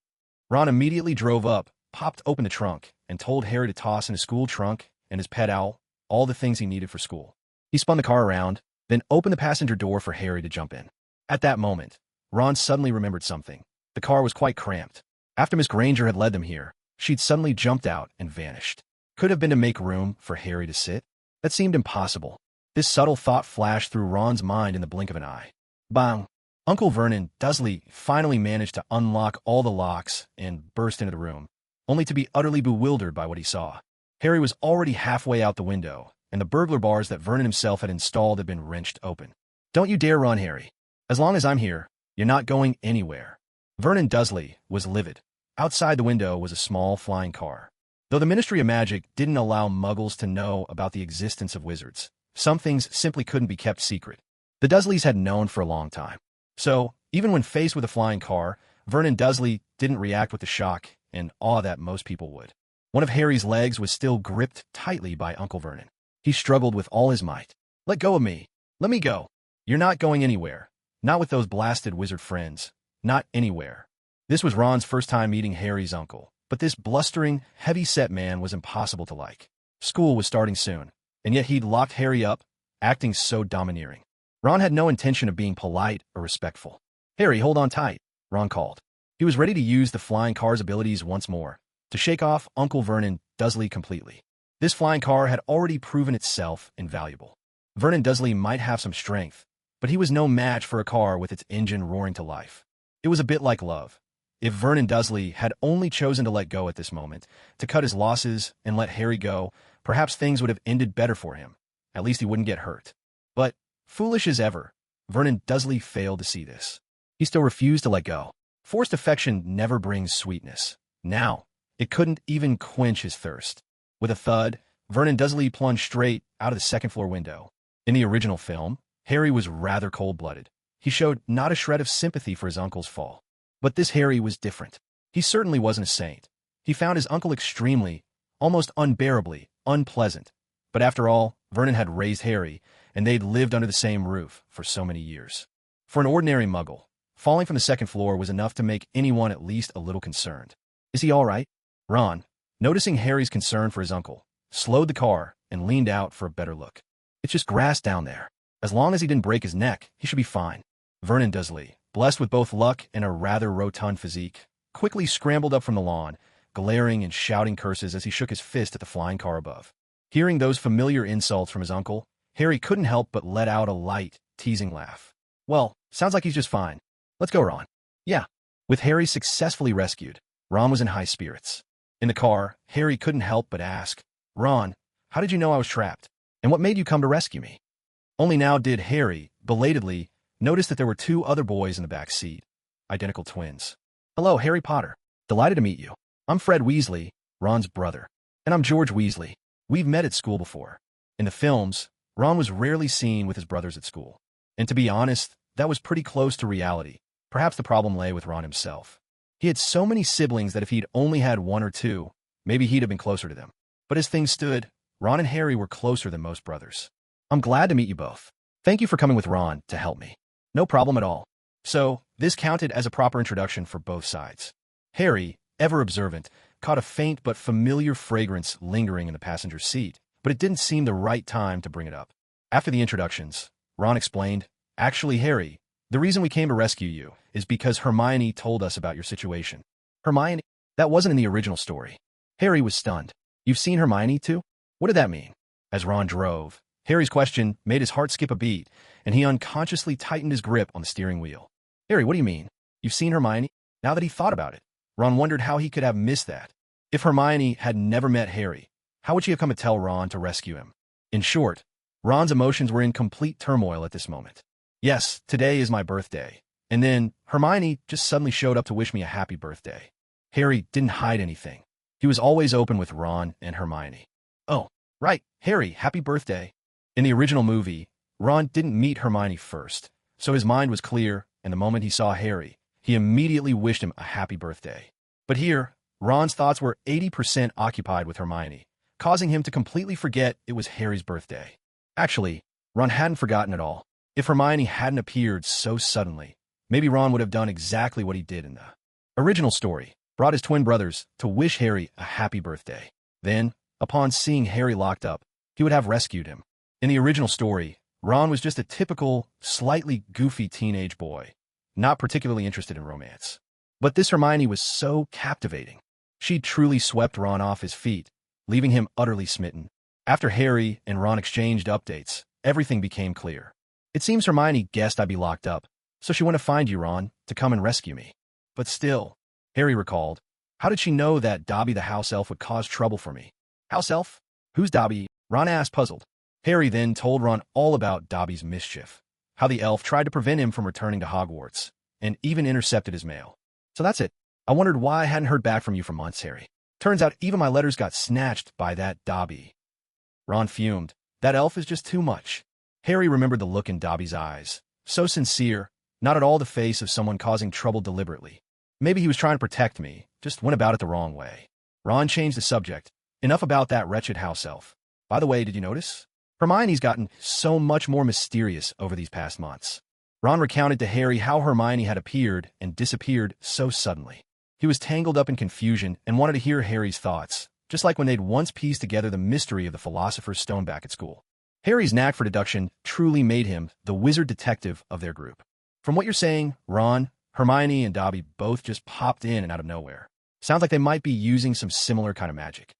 Ron immediately drove up, popped open the trunk, and told Harry to toss in his school trunk and his pet owl, all the things he needed for school. He spun the car around, then opened the passenger door for Harry to jump in. At that moment, Ron suddenly remembered something. The car was quite cramped. After Miss Granger had led them here, she'd suddenly jumped out and vanished. Could have been to make room for Harry to sit? That seemed impossible. This subtle thought flashed through Ron's mind in the blink of an eye. Bang! Uncle Vernon Dursley finally managed to unlock all the locks and burst into the room, only to be utterly bewildered by what he saw. Harry was already halfway out the window, and the burglar bars that Vernon himself had installed had been wrenched open. Don't you dare run, Harry. As long as I'm here, you're not going anywhere. Vernon Dursley was livid. Outside the window was a small flying car. Though the Ministry of Magic didn't allow muggles to know about the existence of wizards, some things simply couldn't be kept secret. The Dursleys had known for a long time. So, even when faced with a flying car, Vernon Dursley didn't react with the shock and awe that most people would. One of Harry's legs was still gripped tightly by Uncle Vernon. He struggled with all his might. Let go of me. Let me go. You're not going anywhere. Not with those blasted wizard friends. Not anywhere. This was Ron's first time meeting Harry's uncle, but this blustering, heavy-set man was impossible to like. School was starting soon, and yet he'd locked Harry up, acting so domineering. Ron had no intention of being polite or respectful. Harry, hold on tight, Ron called. He was ready to use the flying car's abilities once more, to shake off Uncle Vernon Dursley completely. This flying car had already proven itself invaluable. Vernon Dursley might have some strength, but he was no match for a car with its engine roaring to life. It was a bit like love. If Vernon Dursley had only chosen to let go at this moment, to cut his losses and let Harry go, perhaps things would have ended better for him. At least he wouldn't get hurt. But, foolish as ever, Vernon Dursley failed to see this. He still refused to let go. Forced affection never brings sweetness. Now, it couldn't even quench his thirst. With a thud, Vernon Dursley plunged straight out of the second-floor window. In the original film, Harry was rather cold-blooded. He showed not a shred of sympathy for his uncle's fall. But this Harry was different. He certainly wasn't a saint. He found his uncle extremely, almost unbearably, unpleasant. But after all, Vernon had raised Harry, and they'd lived under the same roof for so many years. For an ordinary muggle, falling from the second floor was enough to make anyone at least a little concerned. Is he all right? Ron, noticing Harry's concern for his uncle, slowed the car and leaned out for a better look. It's just grass down there. As long as he didn't break his neck, he should be fine. Vernon Dursley, blessed with both luck and a rather rotund physique, quickly scrambled up from the lawn, glaring and shouting curses as he shook his fist at the flying car above. Hearing those familiar insults from his uncle, Harry couldn't help but let out a light, teasing laugh. Well, sounds like he's just fine. Let's go, Ron. Yeah. With Harry successfully rescued, Ron was in high spirits. In the car, Harry couldn't help but ask, Ron, how did you know I was trapped? And what made you come to rescue me? Only now did Harry, belatedly, notice that there were 2 other boys in the back seat, identical twins. Hello, Harry Potter. Delighted to meet you. I'm Fred Weasley, Ron's brother. And I'm George Weasley. We've met at school before. In the films, Ron was rarely seen with his brothers at school. And to be honest, that was pretty close to reality. Perhaps the problem lay with Ron himself. He had so many siblings that if he'd only had one or two, maybe he'd have been closer to them. But as things stood, Ron and Harry were closer than most brothers. I'm glad to meet you both. Thank you for coming with Ron to help me. No problem at all. So, this counted as a proper introduction for both sides. Harry, ever observant, caught a faint but familiar fragrance lingering in the passenger seat, but it didn't seem the right time to bring it up. After the introductions, Ron explained, "Actually, Harry, the reason we came to rescue you is because Hermione told us about your situation." Hermione? That wasn't in the original story. Harry was stunned. You've seen Hermione too? What did that mean? As Ron drove, Harry's question made his heart skip a beat, and he unconsciously tightened his grip on the steering wheel. Harry, what do you mean? You've seen Hermione? Now that he thought about it, Ron wondered how he could have missed that. If Hermione had never met Harry, how would she have come to tell Ron to rescue him? In short, Ron's emotions were in complete turmoil at this moment. Yes, today is my birthday. And then Hermione just suddenly showed up to wish me a happy birthday. Harry didn't hide anything. He was always open with Ron and Hermione. Oh, right, Harry, happy birthday. In the original movie, Ron didn't meet Hermione first, so his mind was clear, and the moment he saw Harry, he immediately wished him a happy birthday. But here, Ron's thoughts were 80% occupied with Hermione, causing him to completely forget it was Harry's birthday. Actually, Ron hadn't forgotten at all. If Hermione hadn't appeared so suddenly, maybe Ron would have done exactly what he did in the original story, brought his twin brothers to wish Harry a happy birthday. Then, upon seeing Harry locked up, he would have rescued him. In the original story, Ron was just a typical, slightly goofy teenage boy, not particularly interested in romance. But this Hermione was so captivating. She truly swept Ron off his feet, leaving him utterly smitten. After Harry and Ron exchanged updates, everything became clear. It seems Hermione guessed I'd be locked up, so she went to find you, Ron, to come and rescue me. But still, Harry recalled, how did she know that Dobby the house elf would cause trouble for me? House elf? Who's Dobby? Ron asked, puzzled. Harry then told Ron all about Dobby's mischief, how the elf tried to prevent him from returning to Hogwarts, and even intercepted his mail. So that's it. I wondered why I hadn't heard back from you for months, Harry. Turns out even my letters got snatched by that Dobby. Ron fumed. That elf is just too much. Harry remembered the look in Dobby's eyes. So sincere, not at all the face of someone causing trouble deliberately. Maybe he was trying to protect me, just went about it the wrong way. Ron changed the subject. Enough about that wretched house elf. By the way, did you notice? Hermione's gotten so much more mysterious over these past months. Ron recounted to Harry how Hermione had appeared and disappeared so suddenly. He was tangled up in confusion and wanted to hear Harry's thoughts, just like when they'd once pieced together the mystery of the Philosopher's Stone back at school. Harry's knack for deduction truly made him the wizard detective of their group. From what you're saying, Ron, Hermione, and Dobby both just popped in and out of nowhere. Sounds like they might be using some similar kind of magic.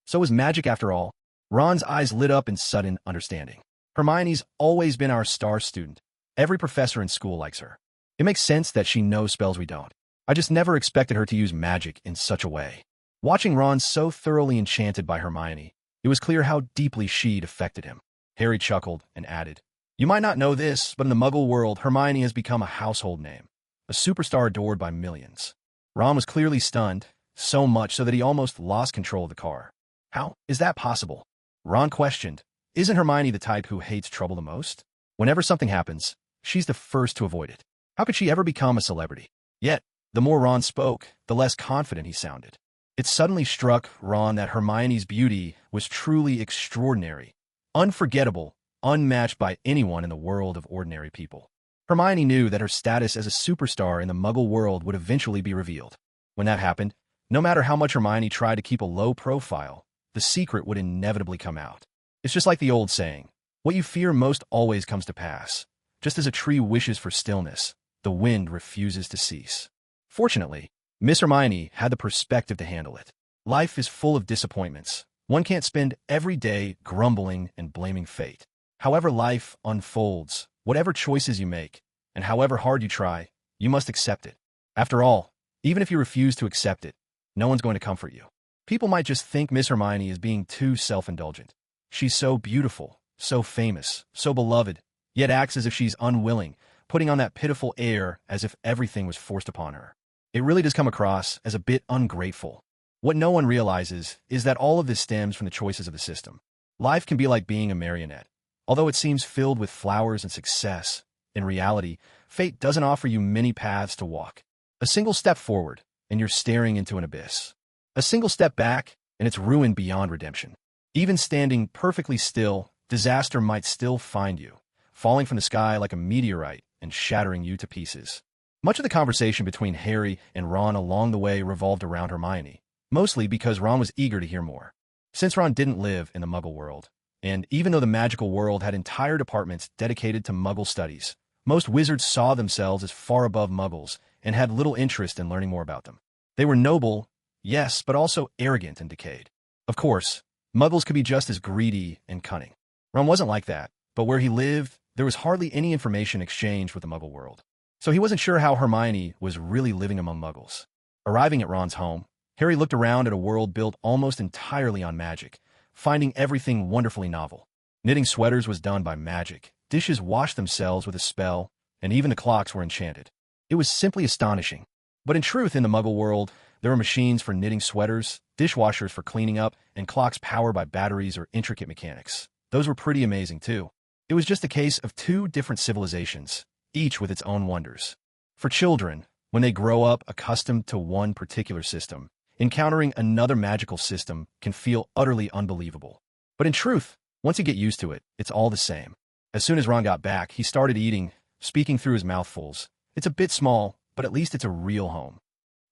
So is magic after all? Ron's eyes lit up in sudden understanding. Hermione's always been our star student. Every professor in school likes her. It makes sense that she knows spells we don't. I just never expected her to use magic in such a way. Watching Ron so thoroughly enchanted by Hermione, it was clear how deeply she'd affected him. Harry chuckled and added, "You might not know this, but in the Muggle world, Hermione has become a household name, a superstar adored by millions." Ron was clearly stunned, so much so that he almost lost control of the car. How is that possible? Ron questioned. Isn't Hermione the type who hates trouble the most? Whenever something happens, she's the first to avoid it. How could she ever become a celebrity? Yet, the more Ron spoke, the less confident he sounded. It suddenly struck Ron that Hermione's beauty was truly extraordinary, unforgettable, unmatched by anyone in the world of ordinary people. Hermione knew that her status as a superstar in the Muggle world would eventually be revealed. When that happened, no matter how much Hermione tried to keep a low profile, the secret would inevitably come out. It's just like the old saying, what you fear most always comes to pass. Just as a tree wishes for stillness, the wind refuses to cease. Fortunately, Miss Hermione had the perspective to handle it. Life is full of disappointments. One can't spend every day grumbling and blaming fate. However life unfolds, whatever choices you make, and however hard you try, you must accept it. After all, even if you refuse to accept it, no one's going to comfort you. People might just think Miss Hermione is being too self-indulgent. She's so beautiful, so famous, so beloved, yet acts as if she's unwilling, putting on that pitiful air as if everything was forced upon her. It really does come across as a bit ungrateful. What no one realizes is that all of this stems from the choices of the system. Life can be like being a marionette. Although it seems filled with flowers and success, In reality, fate doesn't offer you many paths to walk. A single step forward, and you're staring into an abyss. A single step back, and it's ruined beyond redemption. Even standing perfectly still, disaster might still find you, falling from the sky like a meteorite and shattering you to pieces. Much of the conversation between Harry and Ron along the way revolved around Hermione, mostly because Ron was eager to hear more. Since Ron didn't live in the Muggle world, and even though the magical world had entire departments dedicated to Muggle studies, most wizards saw themselves as far above Muggles and had little interest in learning more about them. They were noble, yes, but also arrogant and decayed. Of course, Muggles could be just as greedy and cunning. Ron wasn't like that, but where he lived, there was hardly any information exchanged with the Muggle world. So he wasn't sure how Hermione was really living among Muggles. Arriving at Ron's home, Harry looked around at a world built almost entirely on magic, finding everything wonderfully novel. Knitting sweaters was done by magic, dishes washed themselves with a spell, and even the clocks were enchanted. It was simply astonishing. But in truth, in the Muggle world, there were machines for knitting sweaters, dishwashers for cleaning up, and clocks powered by batteries or intricate mechanics. Those were pretty amazing too. It was just a case of two different civilizations, each with its own wonders. For children, when they grow up accustomed to one particular system, encountering another magical system can feel utterly unbelievable. But in truth, once you get used to it, it's all the same. As soon as Ron got back, he started eating, speaking through his mouthfuls. It's a bit small, but at least it's a real home.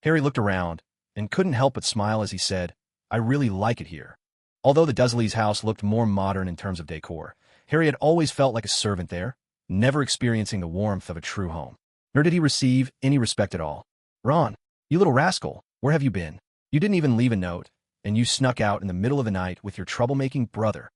Harry looked around and couldn't help but smile as he said, "I really like it here." Although the Dursleys' house looked more modern in terms of decor, Harry had always felt like a servant there, never experiencing the warmth of a true home. Nor did he receive any respect at all. "Ron, you little rascal, where have you been? You didn't even leave a note, and you snuck out in the middle of the night with your troublemaking brother."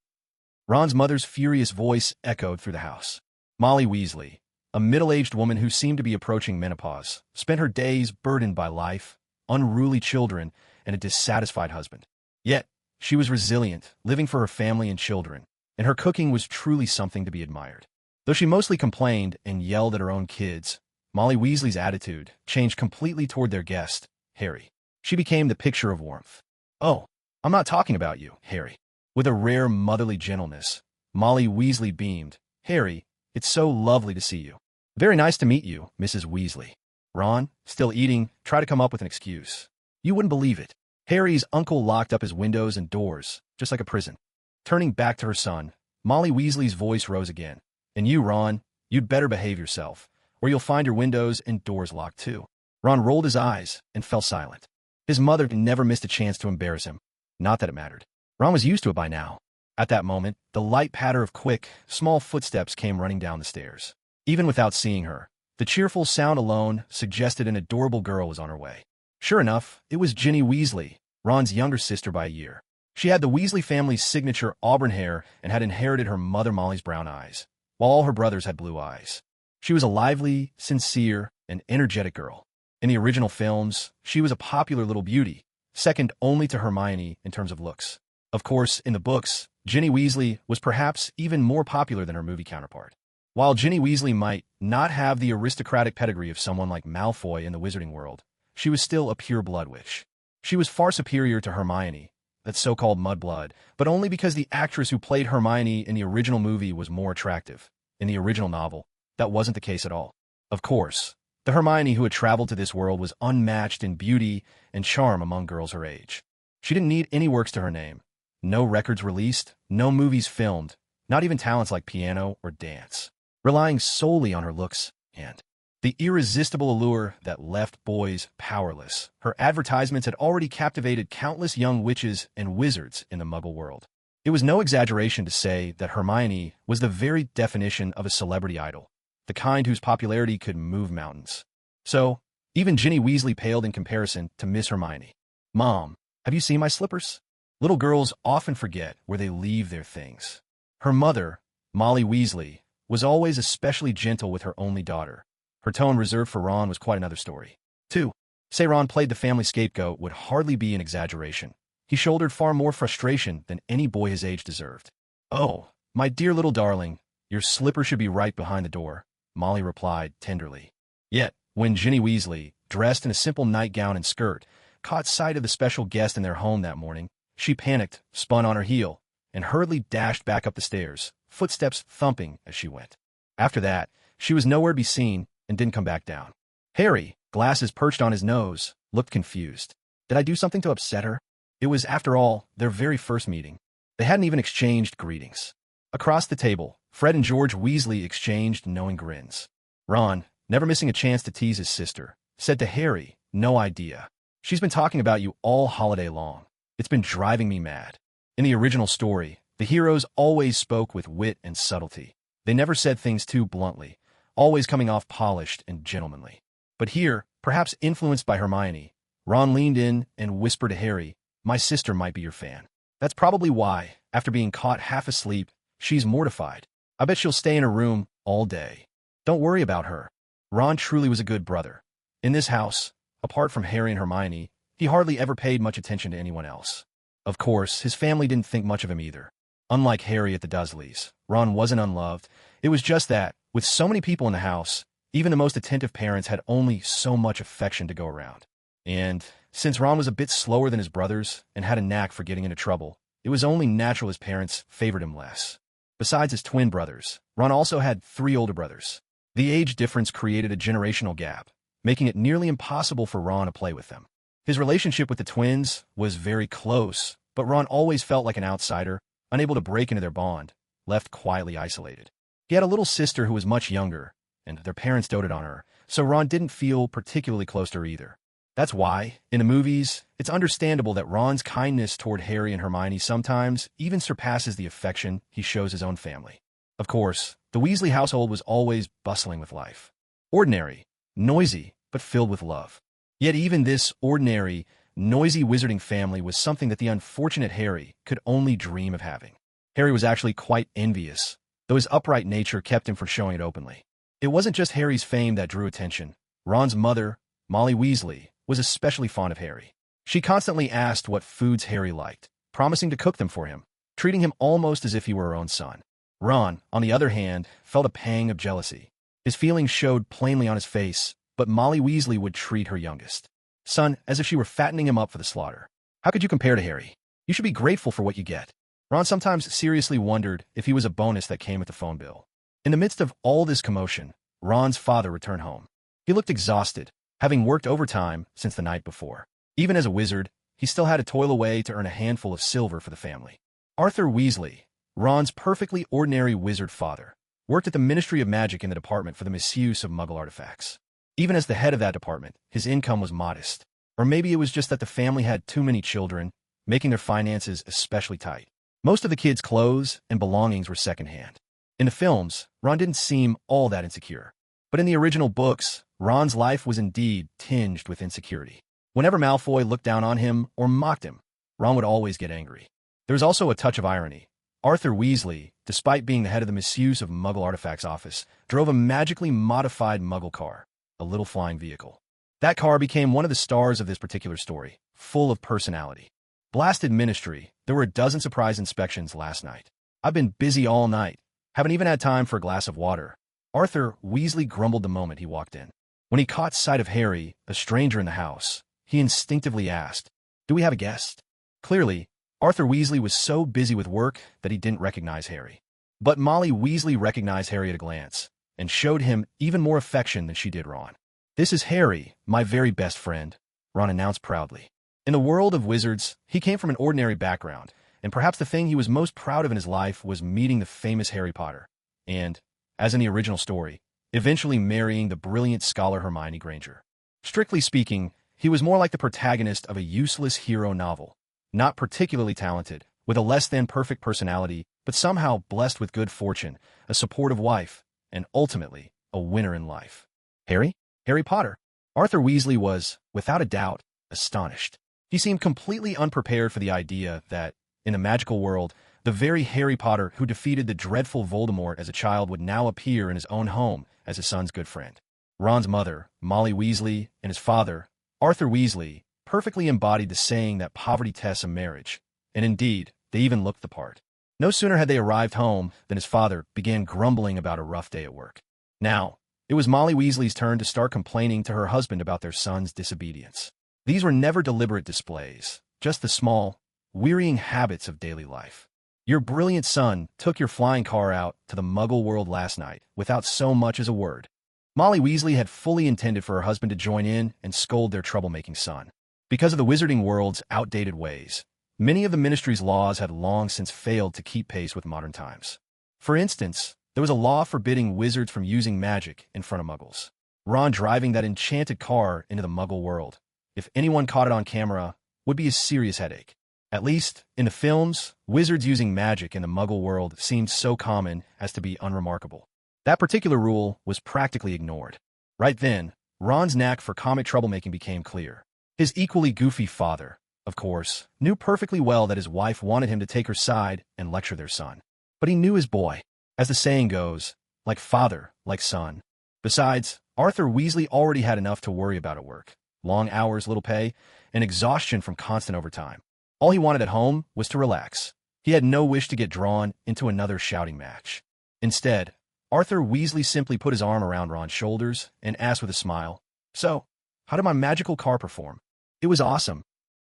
Ron's mother's furious voice echoed through the house. Molly Weasley, a middle-aged woman who seemed to be approaching menopause, spent her days burdened by life, unruly children, and a dissatisfied husband. Yet, she was resilient, living for her family and children, and her cooking was truly something to be admired. Though she mostly complained and yelled at her own kids, Molly Weasley's attitude changed completely toward their guest, Harry. She became the picture of warmth. "Oh, I'm not talking about you, Harry." With a rare motherly gentleness, Molly Weasley beamed. "Harry, it's so lovely to see you." "Very nice to meet you, Mrs. Weasley." Ron, still eating, tried to come up with an excuse. "You wouldn't believe it. Harry's uncle locked up his windows and doors, just like a prison." Turning back to her son, Molly Weasley's voice rose again. "And you, Ron, you'd better behave yourself, or you'll find your windows and doors locked too." Ron rolled his eyes and fell silent. His mother never missed a chance to embarrass him. Not that it mattered. Ron was used to it by now. At that moment, the light patter of quick, small footsteps came running down the stairs. Even without seeing her, the cheerful sound alone suggested an adorable girl was on her way. Sure enough, it was Ginny Weasley, Ron's younger sister by a year. She had the Weasley family's signature auburn hair and had inherited her mother Molly's brown eyes, while all her brothers had blue eyes. She was a lively, sincere, and energetic girl. In the original films, she was a popular little beauty, second only to Hermione in terms of looks. Of course, in the books, Ginny Weasley was perhaps even more popular than her movie counterpart. While Ginny Weasley might not have the aristocratic pedigree of someone like Malfoy in the wizarding world, she was still a pure-blood witch. She was far superior to Hermione, that so-called mudblood, but only because the actress who played Hermione in the original movie was more attractive. In the original novel, that wasn't the case at all. Of course, the Hermione who had traveled to this world was unmatched in beauty and charm among girls her age. She didn't need any works to her name. No records released, no movies filmed, not even talents like piano or dance. Relying solely on her looks and the irresistible allure that left boys powerless, her advertisements had already captivated countless young witches and wizards in the Muggle world. It was no exaggeration to say that Hermione was the very definition of a celebrity idol, the kind whose popularity could move mountains. So, even Ginny Weasley paled in comparison to Miss Hermione. "Mom, have you seen my slippers?" Little girls often forget where they leave their things. Her mother, Molly Weasley, was always especially gentle with her only daughter. Her tone reserved for Ron was quite another story. To say Ron played the family scapegoat would hardly be an exaggeration. He shouldered far more frustration than any boy his age deserved. "Oh, my dear little darling, your slipper should be right behind the door," Molly replied tenderly. Yet, when Ginny Weasley, dressed in a simple nightgown and skirt, caught sight of the special guest in their home that morning, she panicked, spun on her heel, and hurriedly dashed back up the stairs, footsteps thumping as she went. After that, She was nowhere to be seen and didn't come back down. Harry, glasses perched on his nose, looked confused. Did I do something to upset her? It was, after all, their very first meeting. They hadn't even exchanged greetings. Across the table, Fred and George Weasley exchanged knowing grins. Ron, never missing a chance to tease his sister, said to Harry, "No idea. She's been talking about you all holiday long. It's been driving me mad." In the original story, the heroes always spoke with wit and subtlety. They never said things too bluntly, always coming off polished and gentlemanly. But here, perhaps influenced by Hermione, Ron leaned in and whispered to Harry, "My sister might be your fan. That's probably why, after being caught half asleep, she's mortified. I bet she'll stay in her room all day. Don't worry about her." Ron truly was a good brother. In this house, apart from Harry and Hermione, he hardly ever paid much attention to anyone else. Of course, his family didn't think much of him either. Unlike Harry at the Dursleys, Ron wasn't unloved. It was just that, with so many people in the house, even the most attentive parents had only so much affection to go around. And since Ron was a bit slower than his brothers and had a knack for getting into trouble, it was only natural his parents favored him less. Besides his twin brothers, Ron also had 3 older brothers. The age difference created a generational gap, making it nearly impossible for Ron to play with them. His relationship with the twins was very close, but Ron always felt like an outsider, unable to break into their bond, left quietly isolated. He had a little sister who was much younger, and their parents doted on her, so Ron didn't feel particularly close to her either. That's why, in the movies, it's understandable that Ron's kindness toward Harry and Hermione sometimes even surpasses the affection he shows his own family. Of course, the Weasley household was always bustling with life. Ordinary, noisy, but filled with love. Yet even this ordinary, noisy wizarding family was something that the unfortunate Harry could only dream of having. Harry was actually quite envious, though his upright nature kept him from showing it openly. It wasn't just Harry's fame that drew attention. Ron's mother, Molly Weasley, was especially fond of Harry. She constantly asked what foods Harry liked, promising to cook them for him, treating him almost as if he were her own son. Ron, on the other hand, felt a pang of jealousy. His feelings showed plainly on his face, but Molly Weasley would treat her youngest son as if she were fattening him up for the slaughter. How could you compare to Harry? You should be grateful for what you get. Ron sometimes seriously wondered if he was a bonus that came with the phone bill. In the midst of all this commotion, Ron's father returned home. He looked exhausted, having worked overtime since the night before. Even as a wizard, he still had to toil away to earn a handful of silver for the family. Arthur Weasley, Ron's perfectly ordinary wizard father, worked at the Ministry of Magic in the department for the misuse of Muggle artifacts. Even as the head of that department, his income was modest. Or maybe it was just that the family had too many children, making their finances especially tight. Most of the kids' clothes and belongings were secondhand. In the films, Ron didn't seem all that insecure. But in the original books, Ron's life was indeed tinged with insecurity. Whenever Malfoy looked down on him or mocked him, Ron would always get angry. There was also a touch of irony. Arthur Weasley, despite being the head of the misuse of Muggle artifacts office, drove a magically modified Muggle car, a little flying vehicle. That car became one of the stars of this particular story, full of personality. Blasted Ministry, there were a dozen surprise inspections last night. I've been busy all night, haven't even had time for a glass of water. Arthur Weasley grumbled the moment he walked in. When he caught sight of Harry, a stranger in the house, he instinctively asked, "Do we have a guest?" Clearly, Arthur Weasley was so busy with work that he didn't recognize Harry. But Molly Weasley recognized Harry at a glance, and showed him even more affection than she did Ron. "This is Harry, my very best friend," Ron announced proudly. In the world of wizards, he came from an ordinary background, and perhaps the thing he was most proud of in his life was meeting the famous Harry Potter, and, as in the original story, eventually marrying the brilliant scholar Hermione Granger. Strictly speaking, he was more like the protagonist of a useless hero novel, not particularly talented, with a less-than-perfect personality, but somehow blessed with good fortune, a supportive wife, and ultimately, a winner in life. Harry? Harry Potter. Arthur Weasley was, without a doubt, astonished. He seemed completely unprepared for the idea that, in the magical world, the very Harry Potter who defeated the dreadful Voldemort as a child would now appear in his own home as his son's good friend. Ron's mother, Molly Weasley, and his father, Arthur Weasley, perfectly embodied the saying that poverty tests a marriage, and indeed, they even looked the part. No sooner had they arrived home than his father began grumbling about a rough day at work. Now, it was Molly Weasley's turn to start complaining to her husband about their son's disobedience. These were never deliberate displays, just the small, wearying habits of daily life. Your brilliant son took your flying car out to the Muggle world last night without so much as a word. Molly Weasley had fully intended for her husband to join in and scold their troublemaking son. Because of the wizarding world's outdated ways, many of the ministry's laws had long since failed to keep pace with modern times. For instance, there was a law forbidding wizards from using magic in front of Muggles. Ron driving that enchanted car into the Muggle world, if anyone caught it on camera, would be a serious headache. At least, in the films, wizards using magic in the Muggle world seemed so common as to be unremarkable. That particular rule was practically ignored. Right then, Ron's knack for comic troublemaking became clear. His equally goofy father, of course, knew perfectly well that his wife wanted him to take her side and lecture their son. But he knew his boy. As the saying goes, like father, like son. Besides, Arthur Weasley already had enough to worry about at work. Long hours, little pay, and exhaustion from constant overtime. All he wanted at home was to relax. He had no wish to get drawn into another shouting match. Instead, Arthur Weasley simply put his arm around Ron's shoulders and asked with a smile, "So, how did my magical car perform?" "It was awesome,"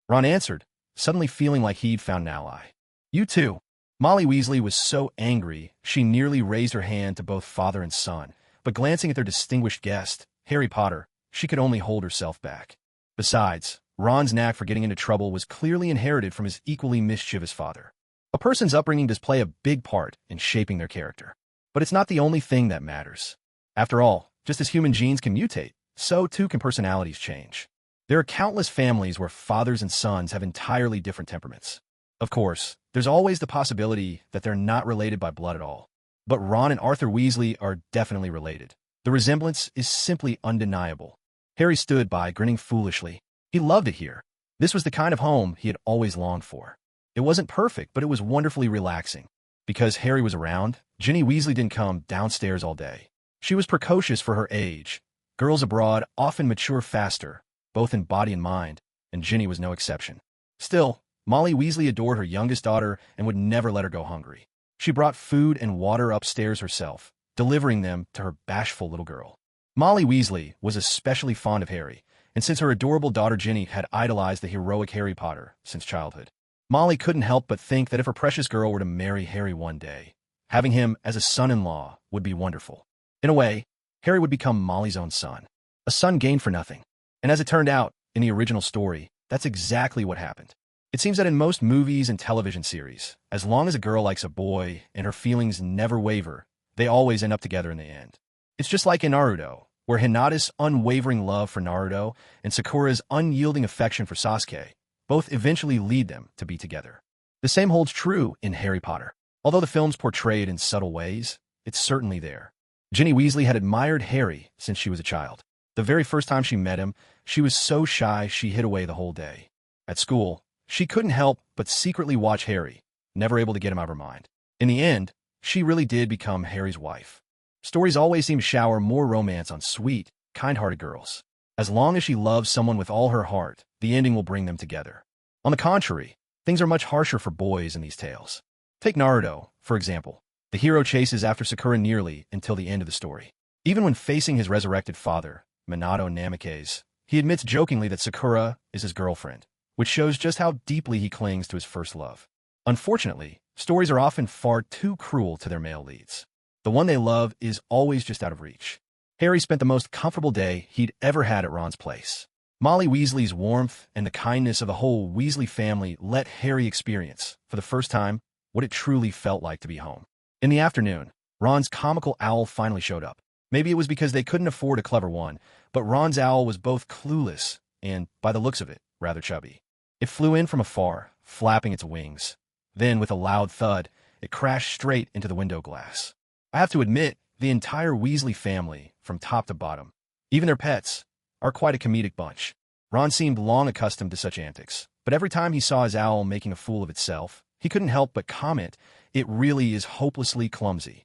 Ron answered, suddenly feeling like he'd found an ally. "You too." Molly Weasley was so angry she nearly raised her hand to both father and son, but glancing at their distinguished guest, Harry Potter, she could only hold herself back. Besides, Ron's knack for getting into trouble was clearly inherited from his equally mischievous father. A person's upbringing does play a big part in shaping their character. But it's not the only thing that matters. After all, just as human genes can mutate, so too can personalities change. There are countless families where fathers and sons have entirely different temperaments. Of course, there's always the possibility that they're not related by blood at all. But Ron and Arthur Weasley are definitely related. The resemblance is simply undeniable. Harry stood by, grinning foolishly. He loved it here. This was the kind of home he had always longed for. It wasn't perfect, but it was wonderfully relaxing. Because Harry was around, Ginny Weasley didn't come downstairs all day. She was precocious for her age. Girls abroad often mature faster, both in body and mind, and Ginny was no exception. Still, Molly Weasley adored her youngest daughter and would never let her go hungry. She brought food and water upstairs herself, delivering them to her bashful little girl. Molly Weasley was especially fond of Harry, and since her adorable daughter Ginny had idolized the heroic Harry Potter since childhood, Molly couldn't help but think that if her precious girl were to marry Harry one day, having him as a son-in-law would be wonderful. In a way, Harry would become Molly's own son. A son gained for nothing. And as it turned out, in the original story, that's exactly what happened. It seems that in most movies and television series, as long as a girl likes a boy and her feelings never waver, they always end up together in the end. It's just like in Naruto, where Hinata's unwavering love for Naruto and Sakura's unyielding affection for Sasuke both eventually lead them to be together. The same holds true in Harry Potter. Although the films portray it in subtle ways, it's certainly there. Ginny Weasley had admired Harry since she was a child. The very first time she met him, she was so shy she hid away the whole day. At school, she couldn't help but secretly watch Harry, never able to get him out of her mind. In the end, she really did become Harry's wife. Stories always seem to shower more romance on sweet, kind-hearted girls. As long as she loves someone with all her heart, the ending will bring them together. On the contrary, things are much harsher for boys in these tales. Take Naruto, for example. The hero chases after Sakura nearly until the end of the story. Even when facing his resurrected father, Minato Namikaze, he admits jokingly that Sakura is his girlfriend, which shows just how deeply he clings to his first love. Unfortunately, stories are often far too cruel to their male leads. The one they love is always just out of reach. Harry spent the most comfortable day he'd ever had at Ron's place. Molly Weasley's warmth and the kindness of the whole Weasley family let Harry experience, for the first time, what it truly felt like to be home. In the afternoon, Ron's comical owl finally showed up. Maybe it was because they couldn't afford a clever one, but Ron's owl was both clueless and, by the looks of it, rather chubby. It flew in from afar, flapping its wings. Then, with a loud thud, it crashed straight into the window glass. I have to admit, the entire Weasley family, from top to bottom, even their pets, are quite a comedic bunch. Ron seemed long accustomed to such antics, but every time he saw his owl making a fool of itself, he couldn't help but comment, "It really is hopelessly clumsy."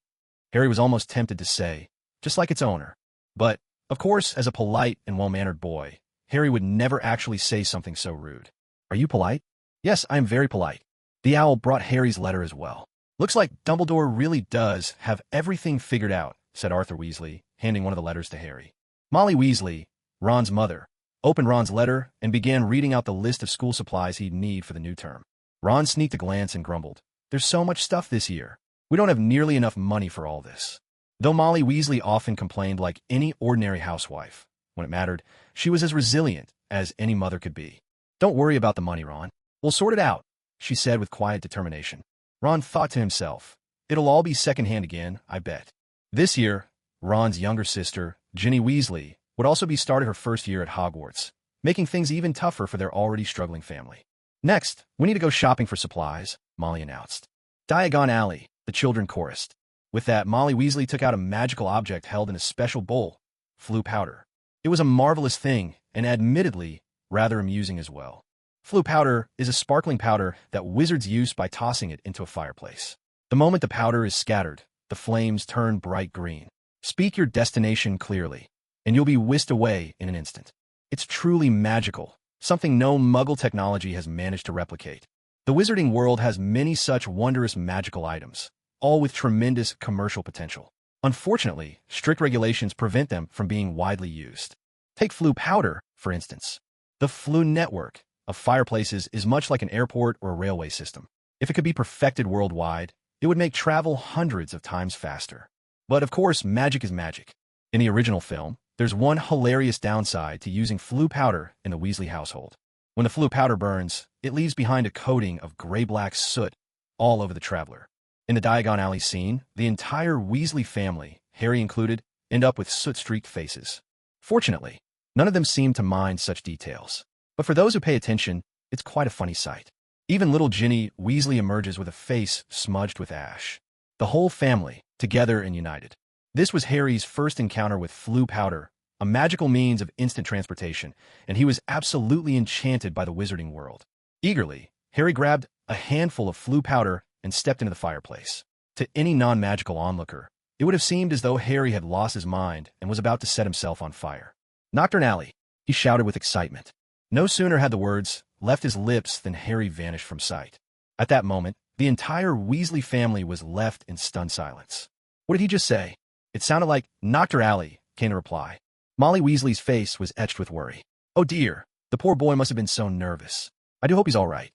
Harry was almost tempted to say, "Just like its owner." But, of course, as a polite and well-mannered boy, Harry would never actually say something so rude. "Are you polite?" "Yes, I am very polite." The owl brought Harry's letter as well. "Looks like Dumbledore really does have everything figured out," said Arthur Weasley, handing one of the letters to Harry. Molly Weasley, Ron's mother, opened Ron's letter and began reading out the list of school supplies he'd need for the new term. Ron sneaked a glance and grumbled, There's so much stuff this year. We don't have nearly enough money for all this. Though Molly Weasley often complained like any ordinary housewife, when it mattered, she was as resilient as any mother could be. Don't worry about the money, Ron. We'll sort it out, she said with quiet determination. Ron thought to himself, it'll all be secondhand again, I bet. This year, Ron's younger sister, Ginny Weasley, would also be starting her first year at Hogwarts, making things even tougher for their already struggling family. Next, we need to go shopping for supplies, Molly announced. Diagon Alley, the children chorused. With that, Molly Weasley took out a magical object held in a special bowl, Floo powder. It was a marvelous thing, and admittedly, rather amusing as well. Floo powder is a sparkling powder that wizards use by tossing it into a fireplace. The moment the powder is scattered, the flames turn bright green. Speak your destination clearly, and you'll be whisked away in an instant. It's truly magical, something no Muggle technology has managed to replicate. The wizarding world has many such wondrous magical items, all with tremendous commercial potential. Unfortunately, strict regulations prevent them from being widely used. Take Floo powder, for instance. The Floo network of fireplaces is much like an airport or a railway system. If it could be perfected worldwide, it would make travel hundreds of times faster. But of course, magic is magic. In the original film, there's one hilarious downside to using Floo powder in the Weasley household. When the Floo powder burns, it leaves behind a coating of gray-black soot all over the traveler. In the Diagon Alley scene, the entire Weasley family, Harry included, end up with soot-streaked faces. Fortunately, none of them seem to mind such details. But for those who pay attention, it's quite a funny sight. Even little Ginny Weasley emerges with a face smudged with ash. The whole family, together and united. This was Harry's first encounter with Floo powder, a magical means of instant transportation, and he was absolutely enchanted by the wizarding world. Eagerly, Harry grabbed a handful of Floo powder and stepped into the fireplace. To any non-magical onlooker, it would have seemed as though Harry had lost his mind and was about to set himself on fire. Nocturne Alley, he shouted with excitement. No sooner had the words left his lips than Harry vanished from sight. At that moment, the entire Weasley family was left in stunned silence. What did he just say? It sounded like Nocturne Alley, came the reply. Molly Weasley's face was etched with worry. Oh dear, the poor boy must have been so nervous. I do hope he's all right.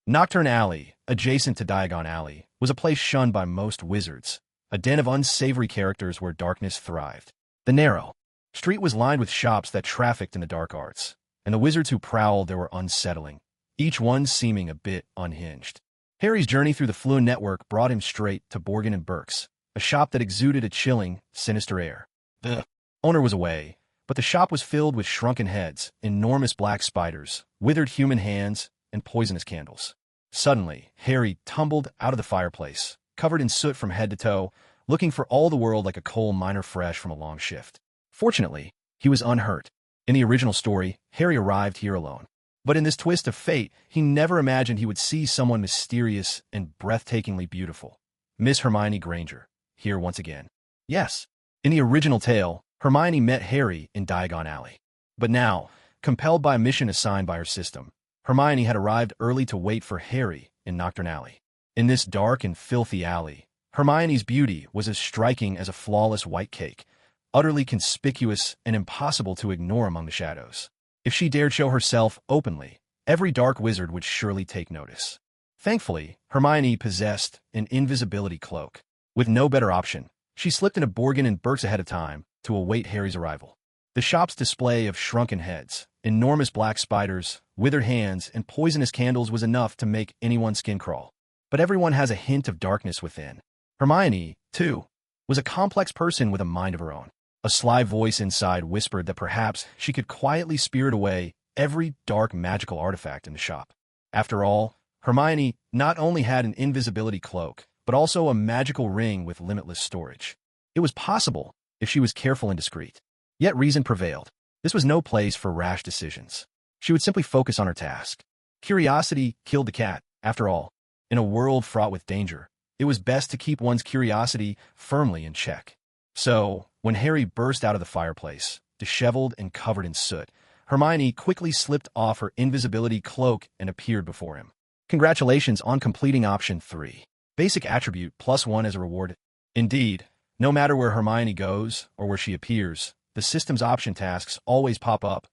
Nocturne Alley, adjacent to Diagon Alley, was a place shunned by most wizards, a den of unsavory characters where darkness thrived. The narrow street was lined with shops that trafficked in the dark arts, and the wizards who prowled there were unsettling, each one seeming a bit unhinged. Harry's journey through the Floo network brought him straight to Borgin and Burke's, a shop that exuded a chilling, sinister air. The owner was away, but the shop was filled with shrunken heads, enormous black spiders, withered human hands, and poisonous candles. Suddenly, Harry tumbled out of the fireplace, covered in soot from head to toe, looking for all the world like a coal miner fresh from a long shift. Fortunately, he was unhurt. In the original story, Harry arrived here alone. But in this twist of fate, he never imagined he would see someone mysterious and breathtakingly beautiful. Miss Hermione Granger, here once again. Yes, in the original tale, Hermione met Harry in Diagon Alley. But now, compelled by a mission assigned by her system, Hermione had arrived early to wait for Harry in Nocturne Alley. In this dark and filthy alley, Hermione's beauty was as striking as a flawless white cake, utterly conspicuous and impossible to ignore among the shadows. If she dared show herself openly, every dark wizard would surely take notice. Thankfully, Hermione possessed an invisibility cloak. With no better option, she slipped into Borgin and Burke's ahead of time to await Harry's arrival. The shop's display of shrunken heads, enormous black spiders, withered hands, and poisonous candles was enough to make anyone's skin crawl. But everyone has a hint of darkness within. Hermione, too, was a complex person with a mind of her own. A sly voice inside whispered that perhaps she could quietly spirit away every dark magical artifact in the shop. After all, Hermione not only had an invisibility cloak, but also a magical ring with limitless storage. It was possible if she was careful and discreet. Yet reason prevailed. This was no place for rash decisions. She would simply focus on her task. Curiosity killed the cat. After all, in a world fraught with danger, it was best to keep one's curiosity firmly in check. So, when Harry burst out of the fireplace, disheveled and covered in soot, Hermione quickly slipped off her invisibility cloak and appeared before him. Congratulations on completing option 3. Basic attribute +1 as a reward. Indeed, no matter where Hermione goes or where she appears, the system's option tasks always pop up,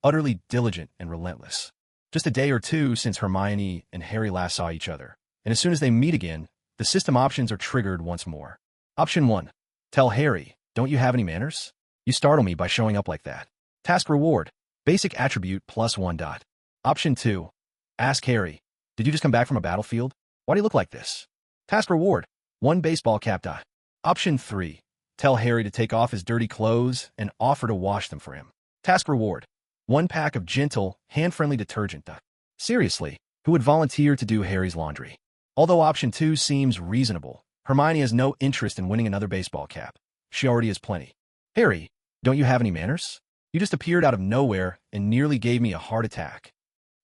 utterly diligent and relentless. Just a day or two since Hermione and Harry last saw each other, and as soon as they meet again, the system options are triggered once more. Option 1. Tell Harry, don't you have any manners? You startle me by showing up like that. Task reward. Basic attribute +1 dot. Option 2. Ask Harry, did you just come back from a battlefield? Why do you look like this? Task reward. 1 baseball cap dot. Option 3. Tell Harry to take off his dirty clothes and offer to wash them for him. Task reward. 1 pack of gentle, hand-friendly detergent dot. Seriously, who would volunteer to do Harry's laundry? Although option 2 seems reasonable, Hermione has no interest in winning another baseball cap. She already has plenty. Harry, don't you have any manners? You just appeared out of nowhere and nearly gave me a heart attack.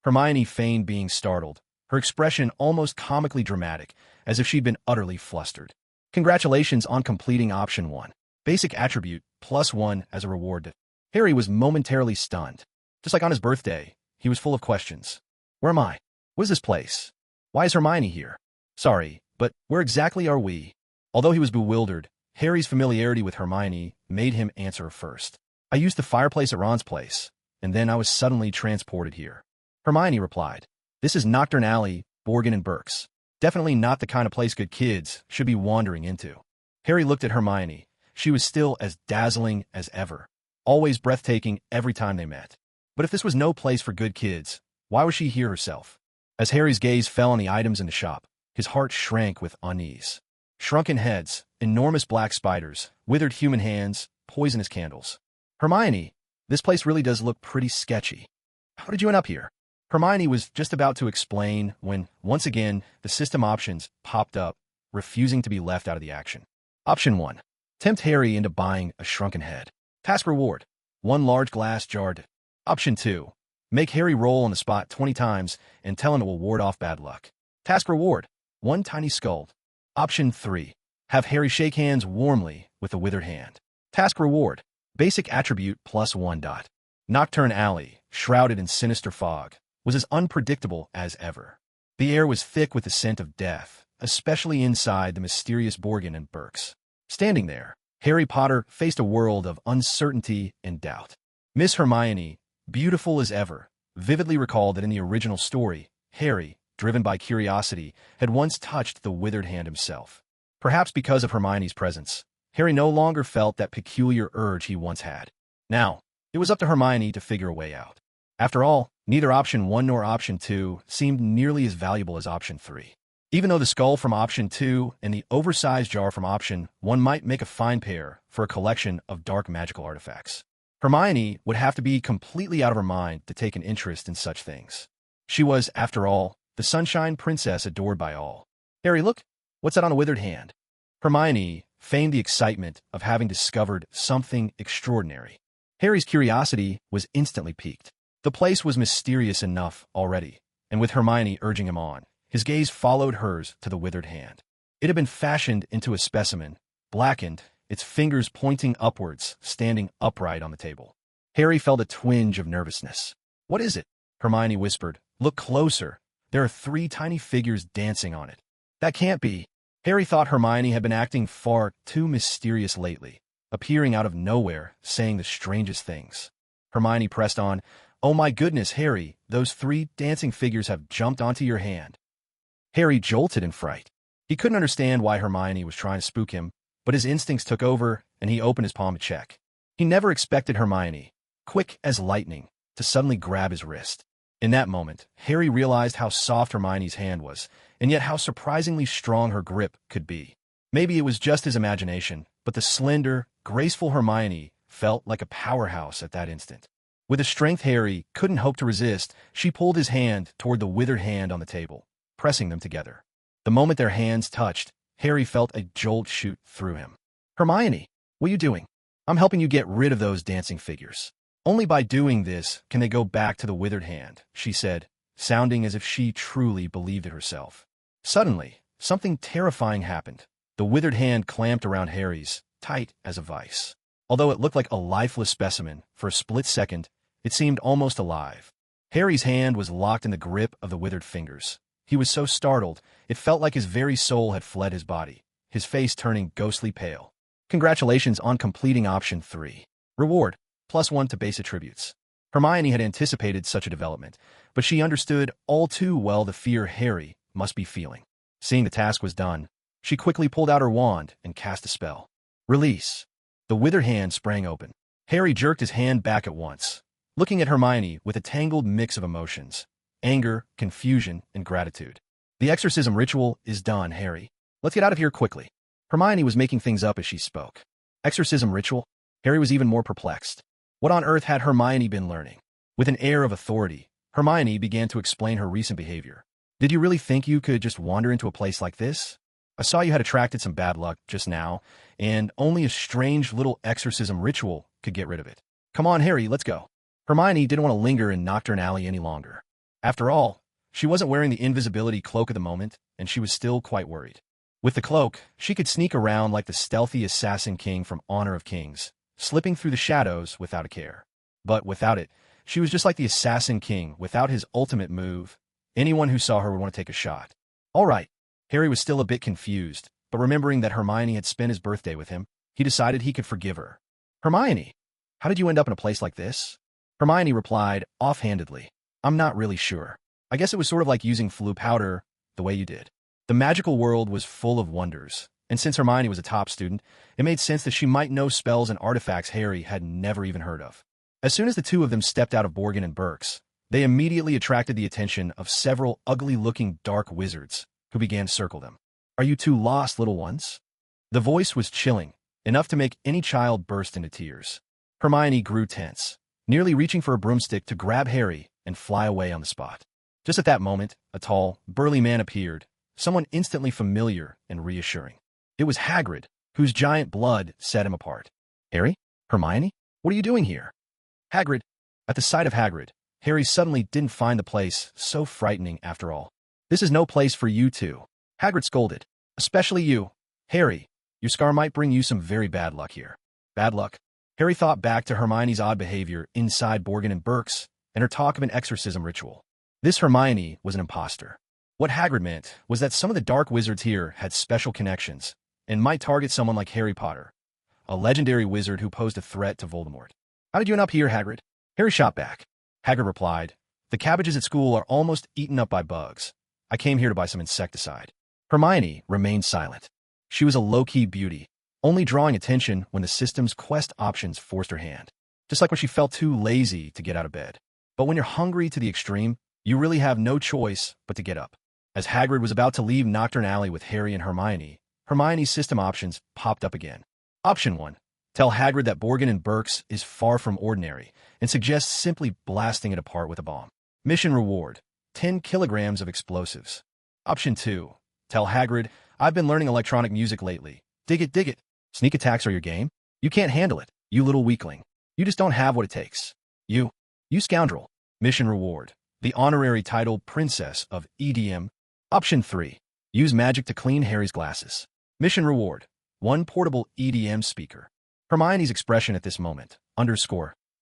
Hermione feigned being startled, her expression almost comically dramatic, as if she'd been utterly flustered. Congratulations on completing option 1. Basic attribute +1 as a reward. Harry was momentarily stunned. Just like on his birthday, he was full of questions. Where am I? What is this place? Why is Hermione here? Sorry, but where exactly are we? Although he was bewildered, Harry's familiarity with Hermione made him answer first. I used the fireplace at Ron's place, and then I was suddenly transported here. Hermione replied, this is Nocturne Alley, Borgin and Burke's. Definitely not the kind of place good kids should be wandering into. Harry looked at Hermione. She was still as dazzling as ever, always breathtaking every time they met. But if this was no place for good kids, why was she here herself? As Harry's gaze fell on the items in the shop, his heart shrank with unease. Shrunken heads, enormous black spiders, withered human hands, poisonous candles. Hermione, this place really does look pretty sketchy. How did you end up here? Hermione was just about to explain when, once again, the system options popped up, refusing to be left out of the action. Option 1. Tempt Harry into buying a shrunken head. Task reward. 1 large glass jar. Option 2. Make Harry roll on the spot 20 times and tell him it will ward off bad luck. Task reward. 1 tiny skull. Option 3. Have Harry shake hands warmly with a withered hand. Task reward. Basic attribute +1 dot. Nocturne Alley, shrouded in sinister fog, was as unpredictable as ever. The air was thick with the scent of death, especially inside the mysterious Borgin and Burke's. Standing there, Harry Potter faced a world of uncertainty and doubt. Miss Hermione, beautiful as ever, vividly recalled that in the original story, Harry, driven by curiosity, had once touched the withered hand himself. Perhaps because of Hermione's presence, Harry no longer felt that peculiar urge he once had. Now, it was up to Hermione to figure a way out. After all, neither option 1 nor option 2 seemed nearly as valuable as option 3. Even though the skull from option 2 and the oversized jar from option 1 might make a fine pair for a collection of dark magical artifacts, Hermione would have to be completely out of her mind to take an interest in such things. She was, after all, the Sunshine Princess adored by all. Harry, look, what's that on a withered hand? Hermione feigned the excitement of having discovered something extraordinary. Harry's curiosity was instantly piqued. The place was mysterious enough already, and with Hermione urging him on, his gaze followed hers to the withered hand. It had been fashioned into a specimen, blackened, its fingers pointing upwards, standing upright on the table. Harry felt a twinge of nervousness. What is it? Hermione whispered. Look closer. There are 3 tiny figures dancing on it. That can't be. Harry thought Hermione had been acting far too mysterious lately, appearing out of nowhere, saying the strangest things. Hermione pressed on. Oh my goodness, Harry, those 3 dancing figures have jumped onto your hand. Harry jolted in fright. He couldn't understand why Hermione was trying to spook him, but his instincts took over and he opened his palm to check. He never expected Hermione, quick as lightning, to suddenly grab his wrist. In that moment, Harry realized how soft Hermione's hand was, and yet how surprisingly strong her grip could be. Maybe it was just his imagination, but the slender, graceful Hermione felt like a powerhouse at that instant. With a strength Harry couldn't hope to resist, she pulled his hand toward the withered hand on the table, pressing them together. The moment their hands touched, Harry felt a jolt shoot through him. Hermione, what are you doing? I'm helping you get rid of those dancing figures. Only by doing this can they go back to the withered hand, she said, sounding as if she truly believed it herself. Suddenly, something terrifying happened. The withered hand clamped around Harry's, tight as a vice. Although it looked like a lifeless specimen, for a split second, it seemed almost alive. Harry's hand was locked in the grip of the withered fingers. He was so startled, it felt like his very soul had fled his body, his face turning ghostly pale. Congratulations on completing option 3. Reward, +1 to base attributes. Hermione had anticipated such a development, but she understood all too well the fear Harry must be feeling. Seeing the task was done, she quickly pulled out her wand and cast a spell. Release. The withered hand sprang open. Harry jerked his hand back at once, looking at Hermione with a tangled mix of emotions: anger, confusion, and gratitude. The exorcism ritual is done, Harry. Let's get out of here quickly. Hermione was making things up as she spoke. Exorcism ritual? Harry was even more perplexed. What on earth had Hermione been learning? With an air of authority, Hermione began to explain her recent behavior. Did you really think you could just wander into a place like this? I saw you had attracted some bad luck just now, and only a strange little exorcism ritual could get rid of it. Come on, Harry, let's go. Hermione didn't want to linger in Knockturn Alley any longer. After all, she wasn't wearing the invisibility cloak at the moment, and she was still quite worried. With the cloak, she could sneak around like the stealthy assassin king from Honor of Kings, slipping through the shadows without a care. But without it, she was just like the assassin king without his ultimate move. Anyone who saw her would want to take a shot. All right. Harry was still a bit confused, but remembering that Hermione had spent his birthday with him, he decided he could forgive her. Hermione, how did you end up in a place like this? Hermione replied offhandedly, I'm not really sure. I guess it was sort of like using flu powder the way you did. The magical world was full of wonders, and since Hermione was a top student, it made sense that she might know spells and artifacts Harry had never even heard of. As soon as the two of them stepped out of Borgin and Burke's, they immediately attracted the attention of several ugly-looking dark wizards who began to circle them. Are you two lost, little ones? The voice was chilling, enough to make any child burst into tears. Hermione grew tense, nearly reaching for a broomstick to grab Harry and fly away on the spot. Just at that moment, a tall, burly man appeared, someone instantly familiar and reassuring. It was Hagrid, whose giant blood set him apart. Harry? Hermione? What are you doing here? Hagrid. At the sight of Hagrid, Harry suddenly didn't find the place so frightening after all. This is no place for you two, Hagrid scolded. Especially you. Harry, your scar might bring you some very bad luck here. Bad luck? Harry thought back to Hermione's odd behavior inside Borgin and Burke's and her talk of an exorcism ritual. This Hermione was an imposter. What Hagrid meant was that some of the dark wizards here had special connections and might target someone like Harry Potter, a legendary wizard who posed a threat to Voldemort. How did you end up here, Hagrid? Harry shot back. Hagrid replied, the cabbages at school are almost eaten up by bugs. I came here to buy some insecticide. Hermione remained silent. She was a low-key beauty, only drawing attention when the system's quest options forced her hand. Just like when she felt too lazy to get out of bed. But when you're hungry to the extreme, you really have no choice but to get up. As Hagrid was about to leave Knockturn Alley with Harry and Hermione, Hermione's system options popped up again. Option 1. Tell Hagrid that Borgin and Burke's is far from ordinary and suggests simply blasting it apart with a bomb. Mission reward: 10 kilograms of explosives. Option 2. Tell Hagrid, I've been learning electronic music lately. Dig it, dig it. Sneak attacks are your game? You can't handle it, you little weakling. You just don't have what it takes. You scoundrel. Mission reward: the honorary title Princess of EDM. Option 3. Use magic to clean Harry's glasses. Mission reward: 1 portable EDM speaker. Hermione's expression at this moment,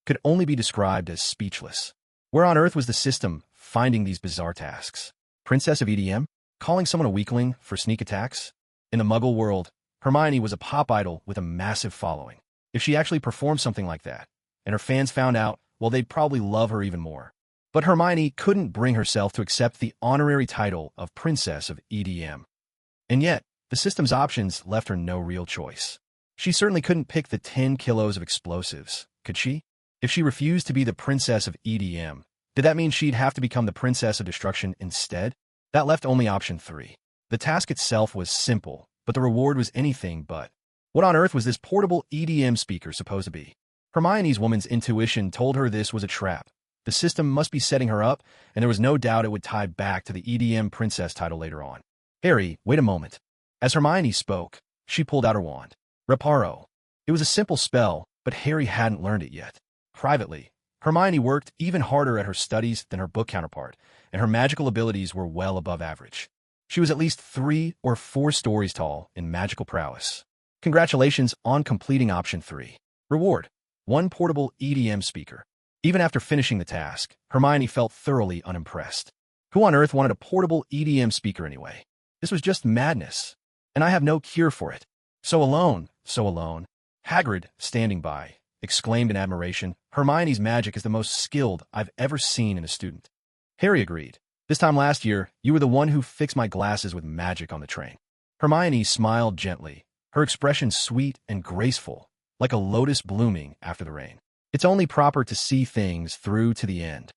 could only be described as speechless. Where on earth was the system finding these bizarre tasks? Princess of EDM? Calling someone a weakling for sneak attacks? In the Muggle world, Hermione was a pop idol with a massive following. If she actually performed something like that, and her fans found out, well, they'd probably love her even more. But Hermione couldn't bring herself to accept the honorary title of Princess of EDM. And yet, the system's options left her no real choice. She certainly couldn't pick the 10 kilos of explosives, could she? If she refused to be the Princess of EDM, did that mean she'd have to become the Princess of Destruction instead? That left only option 3. The task itself was simple, but the reward was anything but. What on earth was this portable EDM speaker supposed to be? Hermione's woman's intuition told her this was a trap. The system must be setting her up, and there was no doubt it would tie back to the EDM princess title later on. Harry, wait a moment. As Hermione spoke, she pulled out her wand. Reparo. It was a simple spell, but Harry hadn't learned it yet. Privately, Hermione worked even harder at her studies than her book counterpart, and her magical abilities were well above average. She was at least 3 or 4 stories tall in magical prowess. Congratulations on completing option 3. Reward: 1 portable EDM speaker. Even after finishing the task, Hermione felt thoroughly unimpressed. Who on earth wanted a portable EDM speaker anyway? This was just madness, and I have no cure for it. So alone. Hagrid, standing by, exclaimed in admiration, Hermione's magic is the most skilled I've ever seen in a student. Harry agreed. This time last year, you were the one who fixed my glasses with magic on the train. Hermione smiled gently, her expression sweet and graceful, like a lotus blooming after the rain. It's only proper to see things through to the end.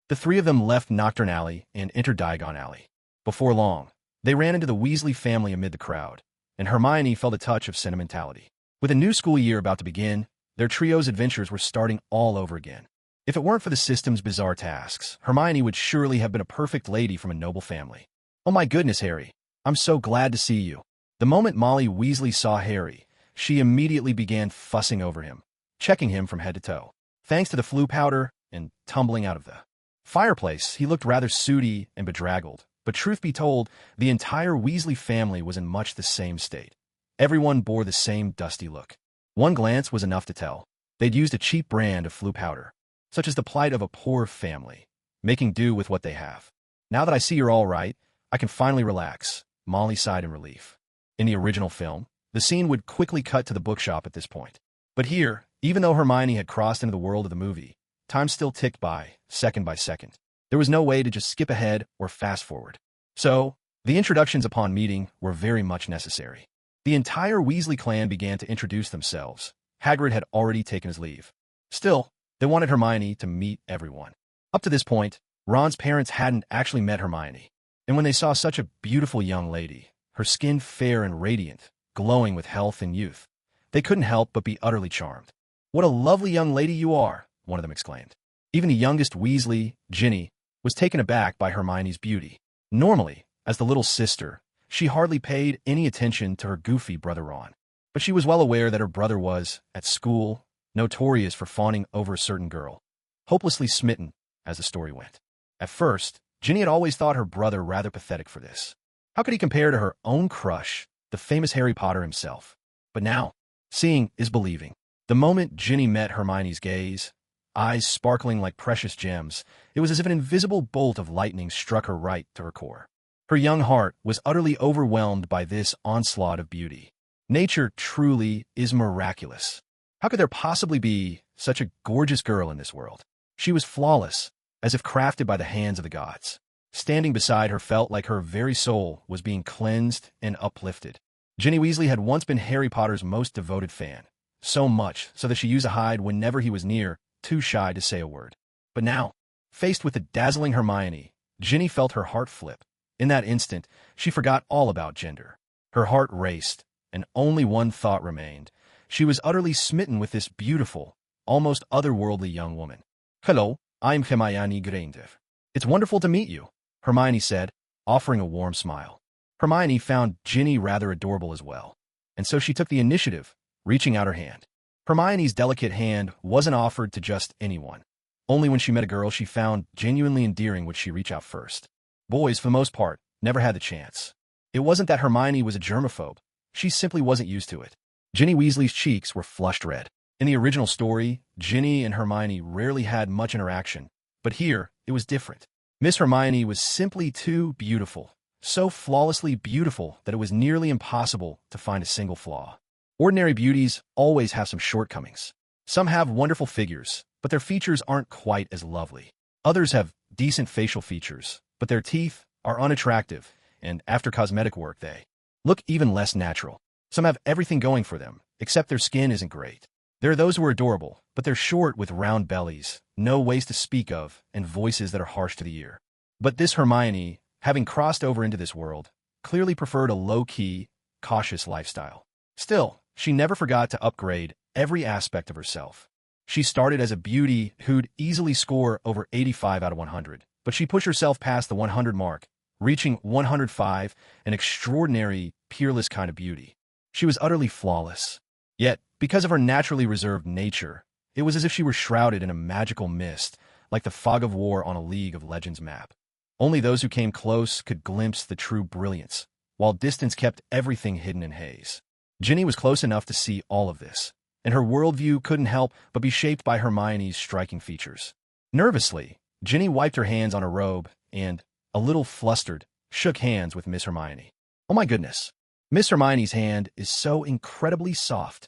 The three of them left Nocturne Alley and entered Diagon Alley. Before long, they ran into the Weasley family amid the crowd, and Hermione felt a touch of sentimentality. With a new school year about to begin, their trio's adventures were starting all over again. If it weren't for the system's bizarre tasks, Hermione would surely have been a perfect lady from a noble family. Oh my goodness, Harry. I'm so glad to see you. The moment Molly Weasley saw Harry, she immediately began fussing over him, checking him from head to toe. Thanks to the flu powder and tumbling out of the fireplace, he looked rather sooty and bedraggled. But truth be told, the entire Weasley family was in much the same state. Everyone bore the same dusty look. One glance was enough to tell. They'd used a cheap brand of flu powder, such as the plight of a poor family, making do with what they have. Now that I see you're all right, I can finally relax, Molly sighed in relief. In the original film, the scene would quickly cut to the bookshop at this point. But here, even though Hermione had crossed into the world of the movie, time still ticked by second. There was no way to just skip ahead or fast forward. So, the introductions upon meeting were very much necessary. The entire Weasley clan began to introduce themselves. Hagrid had already taken his leave. Still, they wanted Hermione to meet everyone. Up to this point, Ron's parents hadn't actually met Hermione, and when they saw such a beautiful young lady, her skin fair and radiant, glowing with health and youth, they couldn't help but be utterly charmed. "What a lovely young lady you are," one of them exclaimed. Even the youngest Weasley, Ginny, was taken aback by Hermione's beauty. Normally, as the little sister, she hardly paid any attention to her goofy brother Ron. But she was well aware that her brother was, at school, notorious for fawning over a certain girl, hopelessly smitten, as the story went. At first, Ginny had always thought her brother rather pathetic for this. How could he compare to her own crush, the famous Harry Potter himself? But now, seeing is believing. The moment Ginny met Hermione's gaze, eyes sparkling like precious gems, it was as if an invisible bolt of lightning struck her right to her core. Her young heart was utterly overwhelmed by this onslaught of beauty. Nature truly is miraculous. How could there possibly be such a gorgeous girl in this world? She was flawless, as if crafted by the hands of the gods. Standing beside her felt like her very soul was being cleansed and uplifted. Ginny Weasley had once been Harry Potter's most devoted fan, so much so that she used to hide whenever he was near, too shy to say a word. But now, faced with the dazzling Hermione, Ginny felt her heart flip. In that instant, she forgot all about gender. Her heart raced, and only one thought remained. She was utterly smitten with this beautiful, almost otherworldly young woman. "Hello, I'm Hermione Granger. It's wonderful to meet you," Hermione said, offering a warm smile. Hermione found Ginny rather adorable as well, and so she took the initiative, reaching out her hand. Hermione's delicate hand wasn't offered to just anyone. Only when she met a girl she found genuinely endearing would she reach out first. Boys, for the most part, never had the chance. It wasn't that Hermione was a germaphobe. She simply wasn't used to it. Ginny Weasley's cheeks were flushed red. In the original story, Ginny and Hermione rarely had much interaction, but here, it was different. Miss Hermione was simply too beautiful, so flawlessly beautiful that it was nearly impossible to find a single flaw. Ordinary beauties always have some shortcomings. Some have wonderful figures, but their features aren't quite as lovely. Others have decent facial features, but their teeth are unattractive, and after cosmetic work they look even less natural. Some have everything going for them, except their skin isn't great. There are those who are adorable, but they're short with round bellies, no waist to speak of, and voices that are harsh to the ear. But this Hermione, having crossed over into this world, clearly preferred a low-key, cautious lifestyle. Still, she never forgot to upgrade every aspect of herself. She started as a beauty who'd easily score over 85 out of 100, but she pushed herself past the 100 mark, reaching 105, an extraordinary, peerless kind of beauty. She was utterly flawless. Yet, because of her naturally reserved nature, it was as if she were shrouded in a magical mist, like the fog of war on a League of Legends map. Only those who came close could glimpse the true brilliance, while distance kept everything hidden in haze. Ginny was close enough to see all of this, and her worldview couldn't help but be shaped by Hermione's striking features. Nervously, Ginny wiped her hands on her robe and, a little flustered, shook hands with Miss Hermione. Oh my goodness, Miss Hermione's hand is so incredibly soft.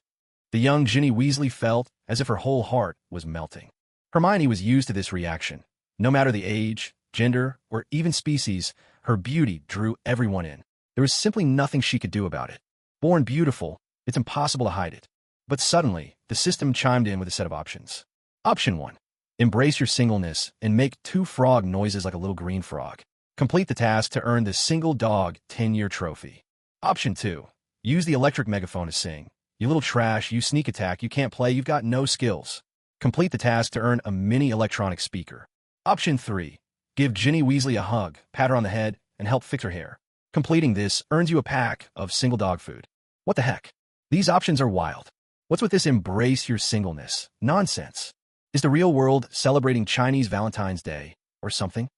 The young Ginny Weasley felt as if her whole heart was melting. Hermione was used to this reaction. No matter the age, gender, or even species, her beauty drew everyone in. There was simply nothing she could do about it. Born beautiful, it's impossible to hide it. But suddenly, the system chimed in with a set of options. Option 1. Embrace your singleness and make 2 frog noises like a little green frog. Complete the task to earn the single dog 10-year trophy. Option 2. Use the electric megaphone to sing. You little trash, you sneak attack, you can't play, you've got no skills. Complete the task to earn a mini electronic speaker. Option 3. Give Ginny Weasley a hug, pat her on the head, and help fix her hair. Completing this earns you a pack of single dog food. What the heck? These options are wild. What's with this embrace your singleness nonsense? Is the real world celebrating Chinese Valentine's Day or something?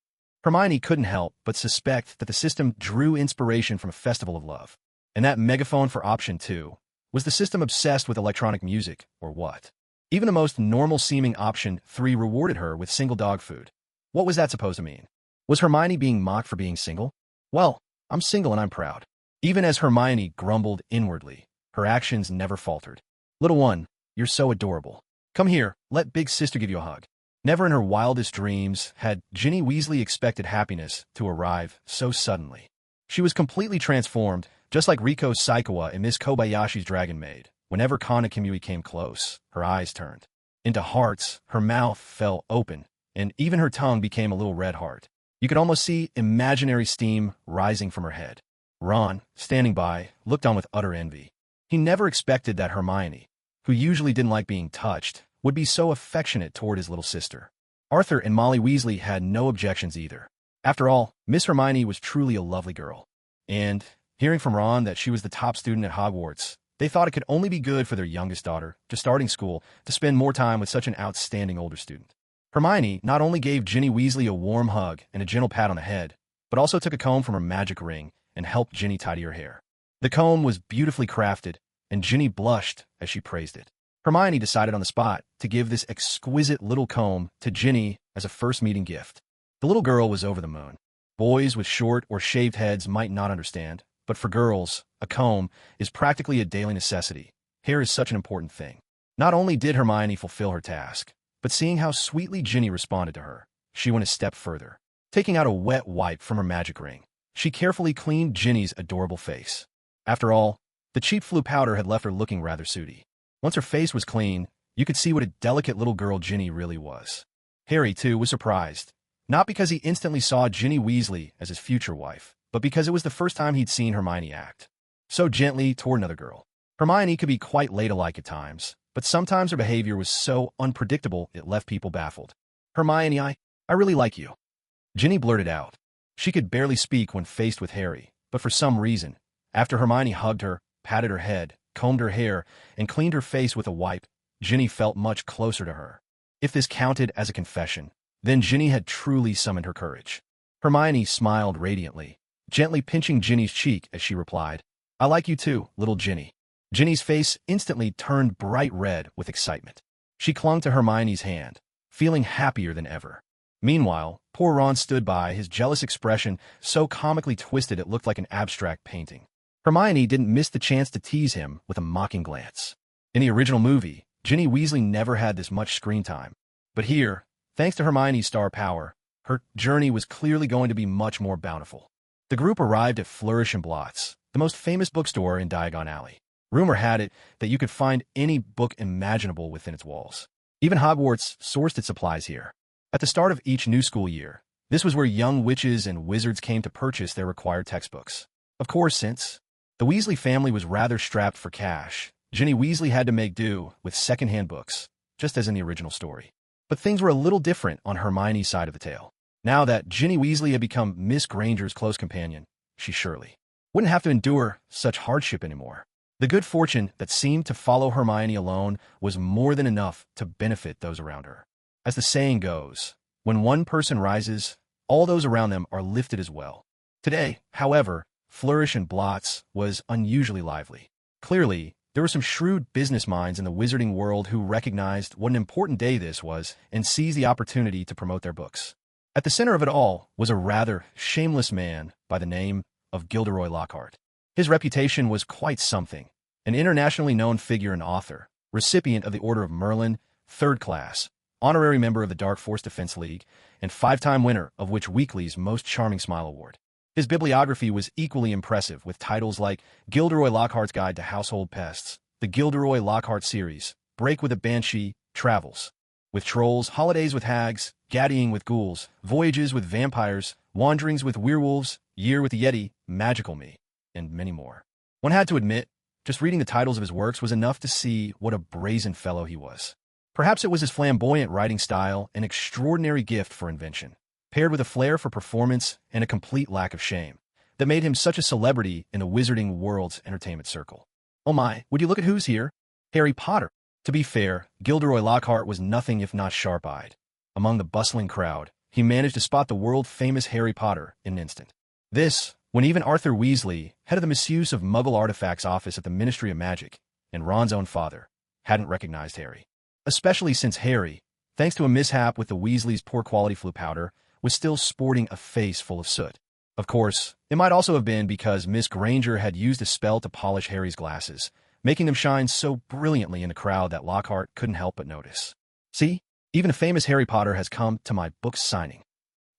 Hermione couldn't help but suspect that the system drew inspiration from a festival of love. And that megaphone for option 2, was the system obsessed with electronic music or what? Even the most normal-seeming option 3 rewarded her with single dog food. What was that supposed to mean? Was Hermione being mocked for being single? Well, I'm single and I'm proud. Even as Hermione grumbled inwardly, her actions never faltered. Little one, you're so adorable. Come here, let big sister give you a hug. Never in her wildest dreams had Ginny Weasley expected happiness to arrive so suddenly. She was completely transformed, just like Riko Saikawa in Miss Kobayashi's Dragon Maid. Whenever Kana Kimui came close, her eyes turned into hearts, her mouth fell open, and even her tongue became a little red heart. You could almost see imaginary steam rising from her head. Ron, standing by, looked on with utter envy. He never expected that Hermione, who usually didn't like being touched, would be so affectionate toward his little sister. Arthur and Molly Weasley had no objections either. After all, Miss Hermione was truly a lovely girl. And, hearing from Ron that she was the top student at Hogwarts, they thought it could only be good for their youngest daughter, just starting school, to spend more time with such an outstanding older student. Hermione not only gave Ginny Weasley a warm hug and a gentle pat on the head, but also took a comb from her magic ring and helped Ginny tidy her hair. The comb was beautifully crafted, and Ginny blushed as she praised it. Hermione decided on the spot to give this exquisite little comb to Ginny as a first meeting gift. The little girl was over the moon. Boys with short or shaved heads might not understand, but for girls, a comb is practically a daily necessity. Hair is such an important thing. Not only did Hermione fulfill her task, but seeing how sweetly Ginny responded to her, she went a step further. Taking out a wet wipe from her magic ring, she carefully cleaned Ginny's adorable face. After all, the cheap flu powder had left her looking rather sooty. Once her face was clean, you could see what a delicate little girl Ginny really was. Harry, too, was surprised. Not because he instantly saw Ginny Weasley as his future wife, but because it was the first time he'd seen Hermione act so gently toward another girl. Hermione could be quite ladylike at times, but sometimes her behavior was so unpredictable it left people baffled. Hermione, I really like you. Ginny blurted out. She could barely speak when faced with Harry, but for some reason, after Hermione hugged her, patted her head, combed her hair, and cleaned her face with a wipe, Ginny felt much closer to her. If this counted as a confession, then Ginny had truly summoned her courage. Hermione smiled radiantly, gently pinching Ginny's cheek as she replied, I like you too, little Ginny. Ginny's face instantly turned bright red with excitement. She clung to Hermione's hand, feeling happier than ever. Meanwhile, poor Ron stood by, his jealous expression so comically twisted it looked like an abstract painting. Hermione didn't miss the chance to tease him with a mocking glance. In the original movie, Ginny Weasley never had this much screen time. But here, thanks to Hermione's star power, her journey was clearly going to be much more bountiful. The group arrived at Flourish and Blotts, the most famous bookstore in Diagon Alley. Rumor had it that you could find any book imaginable within its walls. Even Hogwarts sourced its supplies here. At the start of each new school year, this was where young witches and wizards came to purchase their required textbooks. Of course, since the Weasley family was rather strapped for cash, Ginny Weasley had to make do with second-hand books, just as in the original story. But things were a little different on Hermione's side of the tale. Now that Ginny Weasley had become Miss Granger's close companion, she surely wouldn't have to endure such hardship anymore. The good fortune that seemed to follow Hermione alone was more than enough to benefit those around her. As the saying goes, when one person rises, all those around them are lifted as well. Today, however, Flourish and Blotts was unusually lively. Clearly, there were some shrewd business minds in the wizarding world who recognized what an important day this was and seized the opportunity to promote their books. At the center of it all was a rather shameless man by the name of Gilderoy Lockhart. His reputation was quite something, an internationally known figure and author, recipient of the Order of Merlin, 3rd class, honorary member of the Dark Force Defense League, and 5-time winner of Which Weekly's Most Charming Smile Award. His bibliography was equally impressive, with titles like Gilderoy Lockhart's Guide to Household Pests, the Gilderoy Lockhart series, Break with a Banshee, Travels with Trolls, Holidays with Hags, Gaddying with Ghouls, Voyages with Vampires, Wanderings with Werewolves, Year with the Yeti, Magical Me, and many more. One had to admit, just reading the titles of his works was enough to see what a brazen fellow he was. Perhaps it was his flamboyant writing style and extraordinary gift for invention, paired with a flair for performance and a complete lack of shame, that made him such a celebrity in the wizarding world's entertainment circle. Oh my, would you look at who's here? Harry Potter. To be fair, Gilderoy Lockhart was nothing if not sharp-eyed. Among the bustling crowd, he managed to spot the world-famous Harry Potter in an instant. This, when even Arthur Weasley, head of the misuse of Muggle artifacts office at the Ministry of Magic, and Ron's own father, hadn't recognized Harry. Especially since Harry, thanks to a mishap with the Weasleys' poor-quality flu powder, was still sporting a face full of soot. Of course, it might also have been because Miss Granger had used a spell to polish Harry's glasses, making them shine so brilliantly in the crowd that Lockhart couldn't help but notice. See, even a famous Harry Potter has come to my book signing,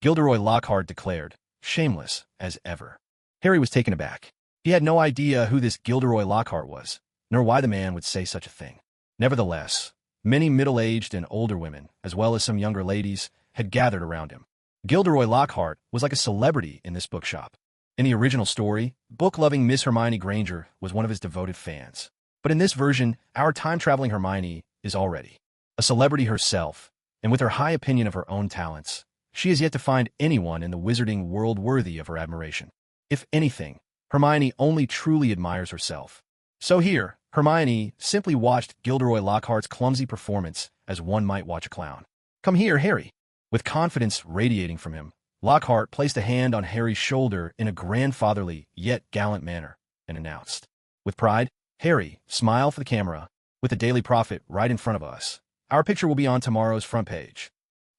Gilderoy Lockhart declared, shameless as ever. Harry was taken aback. He had no idea who this Gilderoy Lockhart was, nor why the man would say such a thing. Nevertheless, many middle-aged and older women, as well as some younger ladies, had gathered around him. Gilderoy Lockhart was like a celebrity in this bookshop. In the original story, book-loving Miss Hermione Granger was one of his devoted fans. But in this version, our time-traveling Hermione is already a celebrity herself, and with her high opinion of her own talents, she has yet to find anyone in the wizarding world worthy of her admiration. If anything, Hermione only truly admires herself. So here, Hermione simply watched Gilderoy Lockhart's clumsy performance as one might watch a clown. "Come here, Harry." With confidence radiating from him, Lockhart placed a hand on Harry's shoulder in a grandfatherly yet gallant manner and announced, with pride, "Harry, smile for the camera. With the Daily Prophet right in front of us, our picture will be on tomorrow's front page."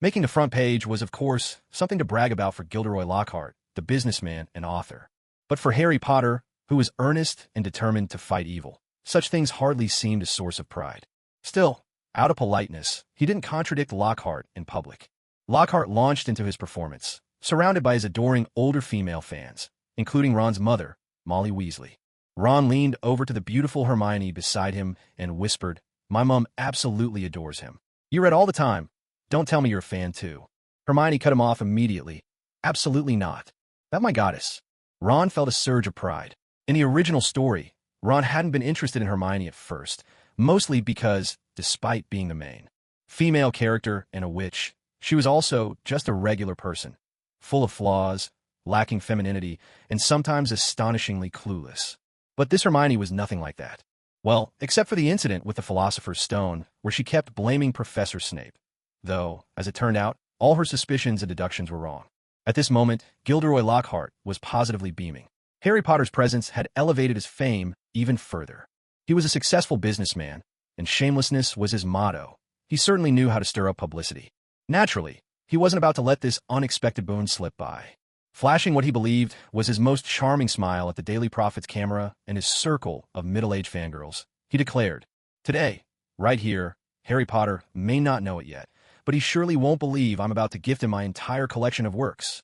Making the front page was, of course, something to brag about for Gilderoy Lockhart, the businessman and author. But for Harry Potter, who was earnest and determined to fight evil, such things hardly seemed a source of pride. Still, out of politeness, he didn't contradict Lockhart in public. Lockhart launched into his performance, surrounded by his adoring older female fans, including Ron's mother, Molly Weasley. Ron leaned over to the beautiful Hermione beside him and whispered, "My mom absolutely adores him. You read all the time. Don't tell me you're a fan too." Hermione cut him off immediately. "Absolutely not. That my goddess." Ron felt a surge of pride. In the original story, Ron hadn't been interested in Hermione at first, mostly because, despite being the main female character and a witch, she was also just a regular person, full of flaws, lacking femininity, and sometimes astonishingly clueless. But this Hermione was nothing like that. Well, except for the incident with the Philosopher's Stone, where she kept blaming Professor Snape. Though, as it turned out, all her suspicions and deductions were wrong. At this moment, Gilderoy Lockhart was positively beaming. Harry Potter's presence had elevated his fame even further. He was a successful businessman, and shamelessness was his motto. He certainly knew how to stir up publicity. Naturally, he wasn't about to let this unexpected boon slip by. Flashing what he believed was his most charming smile at the Daily Prophet's camera and his circle of middle-aged fangirls, he declared, "Today, right here, Harry Potter may not know it yet, but he surely won't believe I'm about to gift him my entire collection of works."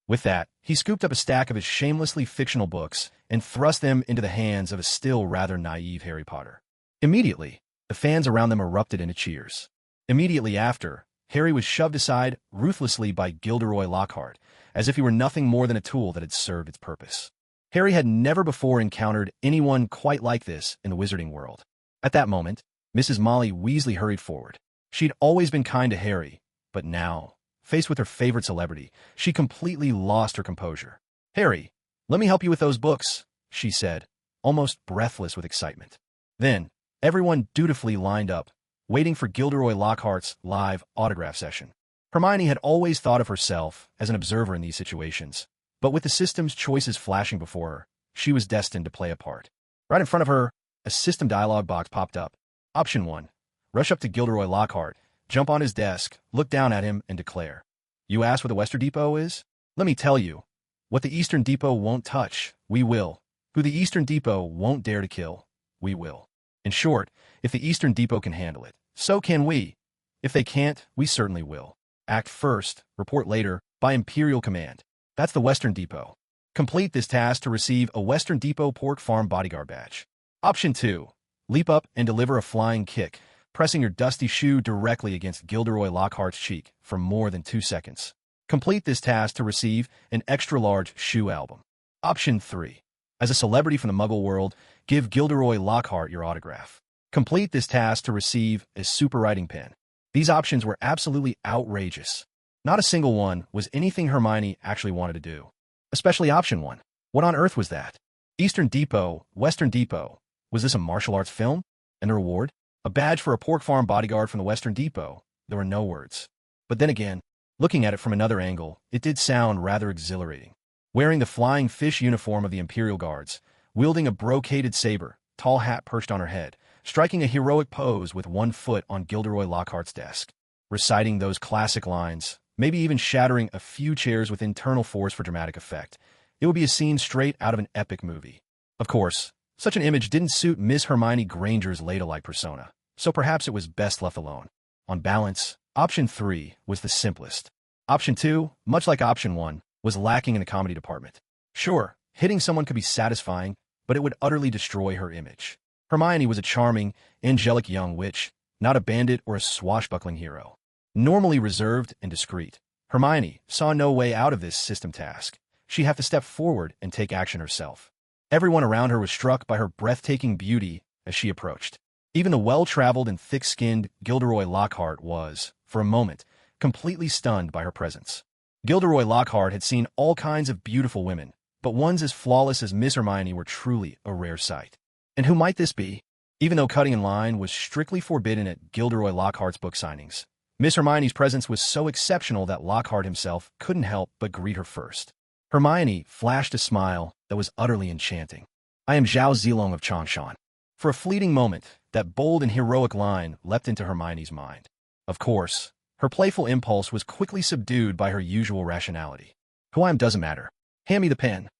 With that, he scooped up a stack of his shamelessly fictional books and thrust them into the hands of a still rather naive Harry Potter. Immediately, the fans around them erupted into cheers. Immediately after, Harry was shoved aside ruthlessly by Gilderoy Lockhart, as if he were nothing more than a tool that had served its purpose. Harry had never before encountered anyone quite like this in the wizarding world. At that moment, Mrs. Molly Weasley hurried forward. She'd always been kind to Harry, but now, faced with her favorite celebrity, she completely lost her composure. "Harry, let me help you with those books," she said, almost breathless with excitement. Then, everyone dutifully lined up, waiting for Gilderoy Lockhart's live autograph session. Hermione had always thought of herself as an observer in these situations, but with the system's choices flashing before her, she was destined to play a part. Right in front of her, a system dialog box popped up. Option 1. Rush up to Gilderoy Lockhart, jump on his desk, look down at him, and declare, "You asked what the Western Depot is? Let me tell you. What the Eastern Depot won't touch, we will. Who the Eastern Depot won't dare to kill, we will." In short, if the Eastern Depot can handle it, so can we. If they can't, we certainly will. Act first, report later, by Imperial command. That's the Western Depot. Complete this task to receive a Western Depot Pork Farm Bodyguard badge. Option 2. Leap up and deliver a flying kick, pressing your dusty shoe directly against Gilderoy Lockhart's cheek for more than 2 seconds. Complete this task to receive an extra-large shoe album. Option 3. As a celebrity from the Muggle world, give Gilderoy Lockhart your autograph. Complete this task to receive a super writing pen. These options were absolutely outrageous. Not a single one was anything Hermione actually wanted to do. Especially option 1. What on earth was that? Eastern Depot, Western Depot. Was this a martial arts film? And the reward? A badge for a pork farm bodyguard from the Western Depot. There were no words. But then again, looking at it from another angle, it did sound rather exhilarating. Wearing the flying fish uniform of the Imperial Guards, wielding a brocaded saber, tall hat perched on her head, striking a heroic pose with one foot on Gilderoy Lockhart's desk, reciting those classic lines, maybe even shattering a few chairs with internal force for dramatic effect. It would be a scene straight out of an epic movie. Of course, such an image didn't suit Miss Hermione Granger's ladylike persona, so perhaps it was best left alone. On balance, option 3 was the simplest. Option 2, much like option 1, was lacking in the comedy department. Sure, hitting someone could be satisfying, but it would utterly destroy her image. Hermione was a charming, angelic young witch, not a bandit or a swashbuckling hero. Normally reserved and discreet, Hermione saw no way out of this system task. She'd have to step forward and take action herself. Everyone around her was struck by her breathtaking beauty as she approached. Even the well-traveled and thick-skinned Gilderoy Lockhart was, for a moment, completely stunned by her presence. Gilderoy Lockhart had seen all kinds of beautiful women, but ones as flawless as Miss Hermione were truly a rare sight. And who might this be? Even though cutting in line was strictly forbidden at Gilderoy Lockhart's book signings, Miss Hermione's presence was so exceptional that Lockhart himself couldn't help but greet her first. Hermione flashed a smile that was utterly enchanting. "I am Zhao Zilong of Changshan." For a fleeting moment, that bold and heroic line leapt into Hermione's mind. Of course, her playful impulse was quickly subdued by her usual rationality. "Who I am doesn't matter. Hand me the pen."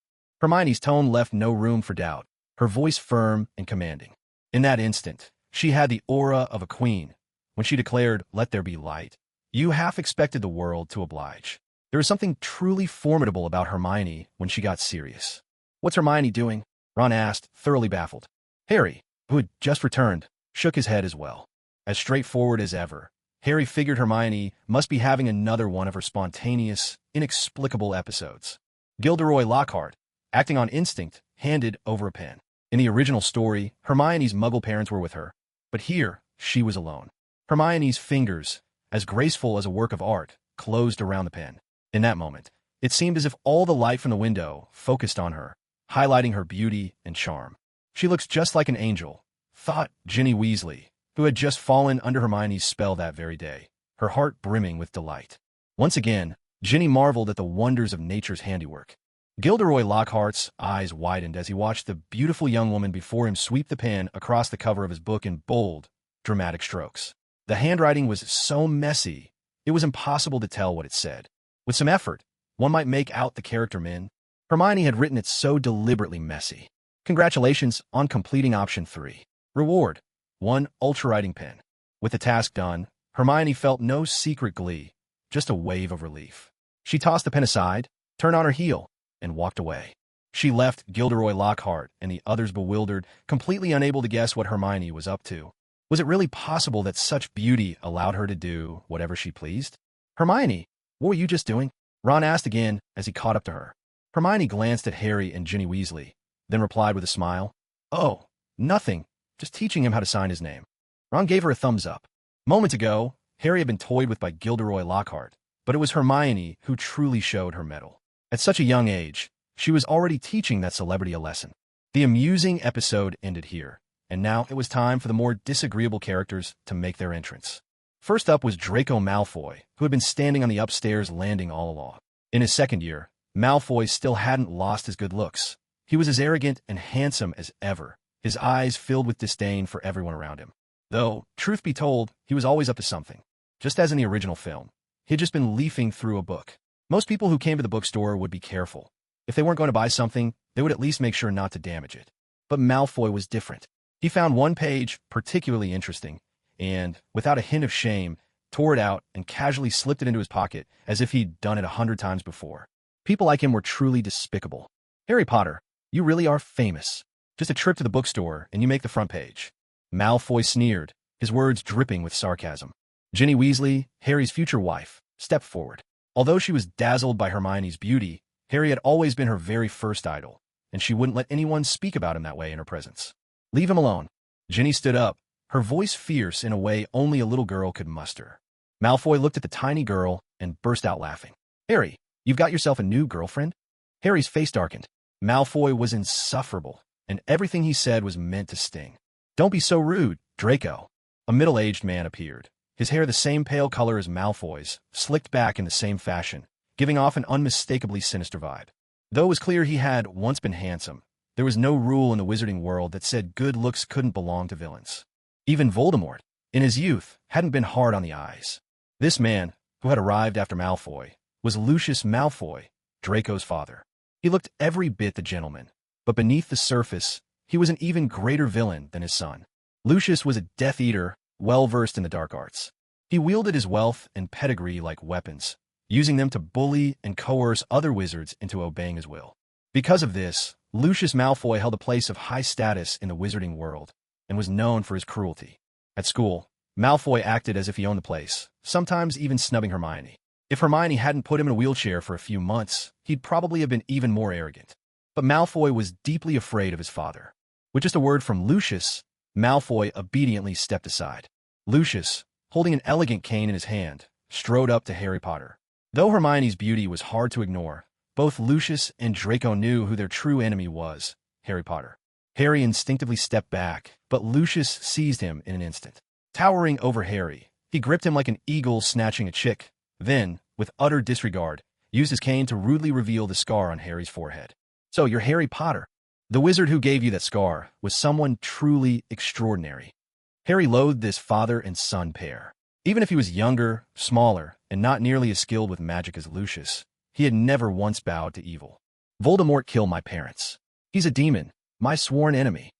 Hermione's tone left no room for doubt, her voice firm and commanding. In that instant, she had the aura of a queen. When she declared, "Let there be light," you half expected the world to oblige. There was something truly formidable about Hermione when she got serious. "What's Hermione doing?" Ron asked, thoroughly baffled. Harry, who had just returned, shook his head as well. As straightforward as ever, Harry figured Hermione must be having another one of her spontaneous, inexplicable episodes. Gilderoy Lockhart, acting on instinct, handed over a pen. In the original story, Hermione's Muggle parents were with her, but here, she was alone. Hermione's fingers, as graceful as a work of art, closed around the pen. In that moment, it seemed as if all the light from the window focused on her, highlighting her beauty and charm. "She looks just like an angel," thought Ginny Weasley, who had just fallen under Hermione's spell that very day, her heart brimming with delight. Once again, Ginny marveled at the wonders of nature's handiwork. Gilderoy Lockhart's eyes widened as he watched the beautiful young woman before him sweep the pen across the cover of his book in bold, dramatic strokes. The handwriting was so messy, it was impossible to tell what it said. With some effort, one might make out the character Min. Hermione had written it so deliberately messy. Congratulations on completing option 3. Reward: 1 ultra writing pen. With the task done, Hermione felt no secret glee, just a wave of relief. She tossed the pen aside, turned on her heel, and walked away. She left Gilderoy Lockhart and the others bewildered, completely unable to guess what Hermione was up to. Was it really possible that such beauty allowed her to do whatever she pleased? "Hermione, what were you just doing?" Ron asked again as he caught up to her. Hermione glanced at Harry and Ginny Weasley, then replied with a smile, "Oh, nothing, just teaching him how to sign his name." Ron gave her a thumbs up. Moments ago, Harry had been toyed with by Gilderoy Lockhart, but it was Hermione who truly showed her mettle. At such a young age, she was already teaching that celebrity a lesson. The amusing episode ended here, and now it was time for the more disagreeable characters to make their entrance. First up was Draco Malfoy, who had been standing on the upstairs landing all along. In his second year, Malfoy still hadn't lost his good looks. He was as arrogant and handsome as ever, his eyes filled with disdain for everyone around him. Though, truth be told, he was always up to something. Just as in the original film, he had just been leafing through a book. Most people who came to the bookstore would be careful. If they weren't going to buy something, they would at least make sure not to damage it. But Malfoy was different. He found one page particularly interesting, and, without a hint of shame, tore it out, and casually slipped it into his pocket as if he'd done it 100 times before. People like him were truly despicable. Harry Potter, you really are famous. Just a trip to the bookstore and you make the front page. Malfoy sneered, his words dripping with sarcasm. Ginny Weasley, Harry's future wife, stepped forward. Although she was dazzled by Hermione's beauty, Harry had always been her very first idol, and she wouldn't let anyone speak about him that way in her presence. Leave him alone. Ginny stood up, her voice fierce in a way only a little girl could muster. Malfoy looked at the tiny girl and burst out laughing. Harry, you've got yourself a new girlfriend? Harry's face darkened. Malfoy was insufferable, and everything he said was meant to sting. Don't be so rude, Draco. A middle-aged man appeared, his hair the same pale color as Malfoy's, slicked back in the same fashion, giving off an unmistakably sinister vibe. Though it was clear he had once been handsome, there was no rule in the wizarding world that said good looks couldn't belong to villains. Even Voldemort, in his youth, hadn't been hard on the eyes. This man, who had arrived after Malfoy, was Lucius Malfoy, Draco's father. He looked every bit the gentleman, but beneath the surface, he was an even greater villain than his son. Lucius was a Death Eater, well-versed in the dark arts. He wielded his wealth and pedigree like weapons, using them to bully and coerce other wizards into obeying his will. Because of this, Lucius Malfoy held a place of high status in the wizarding world, and was known for his cruelty. At school, Malfoy acted as if he owned the place, sometimes even snubbing Hermione. If Hermione hadn't put him in a wheelchair for a few months, he'd probably have been even more arrogant. But Malfoy was deeply afraid of his father. With just a word from Lucius, Malfoy obediently stepped aside. Lucius, holding an elegant cane in his hand, strode up to Harry Potter. Though Hermione's beauty was hard to ignore, both Lucius and Draco knew who their true enemy was, Harry Potter. Harry instinctively stepped back, but Lucius seized him in an instant. Towering over Harry, he gripped him like an eagle snatching a chick, then, with utter disregard, used his cane to rudely reveal the scar on Harry's forehead. So you're Harry Potter. The wizard who gave you that scar was someone truly extraordinary. Harry loathed this father and son pair. Even if he was younger, smaller, and not nearly as skilled with magic as Lucius, he had never once bowed to evil. Voldemort killed my parents. He's a demon, my sworn enemy.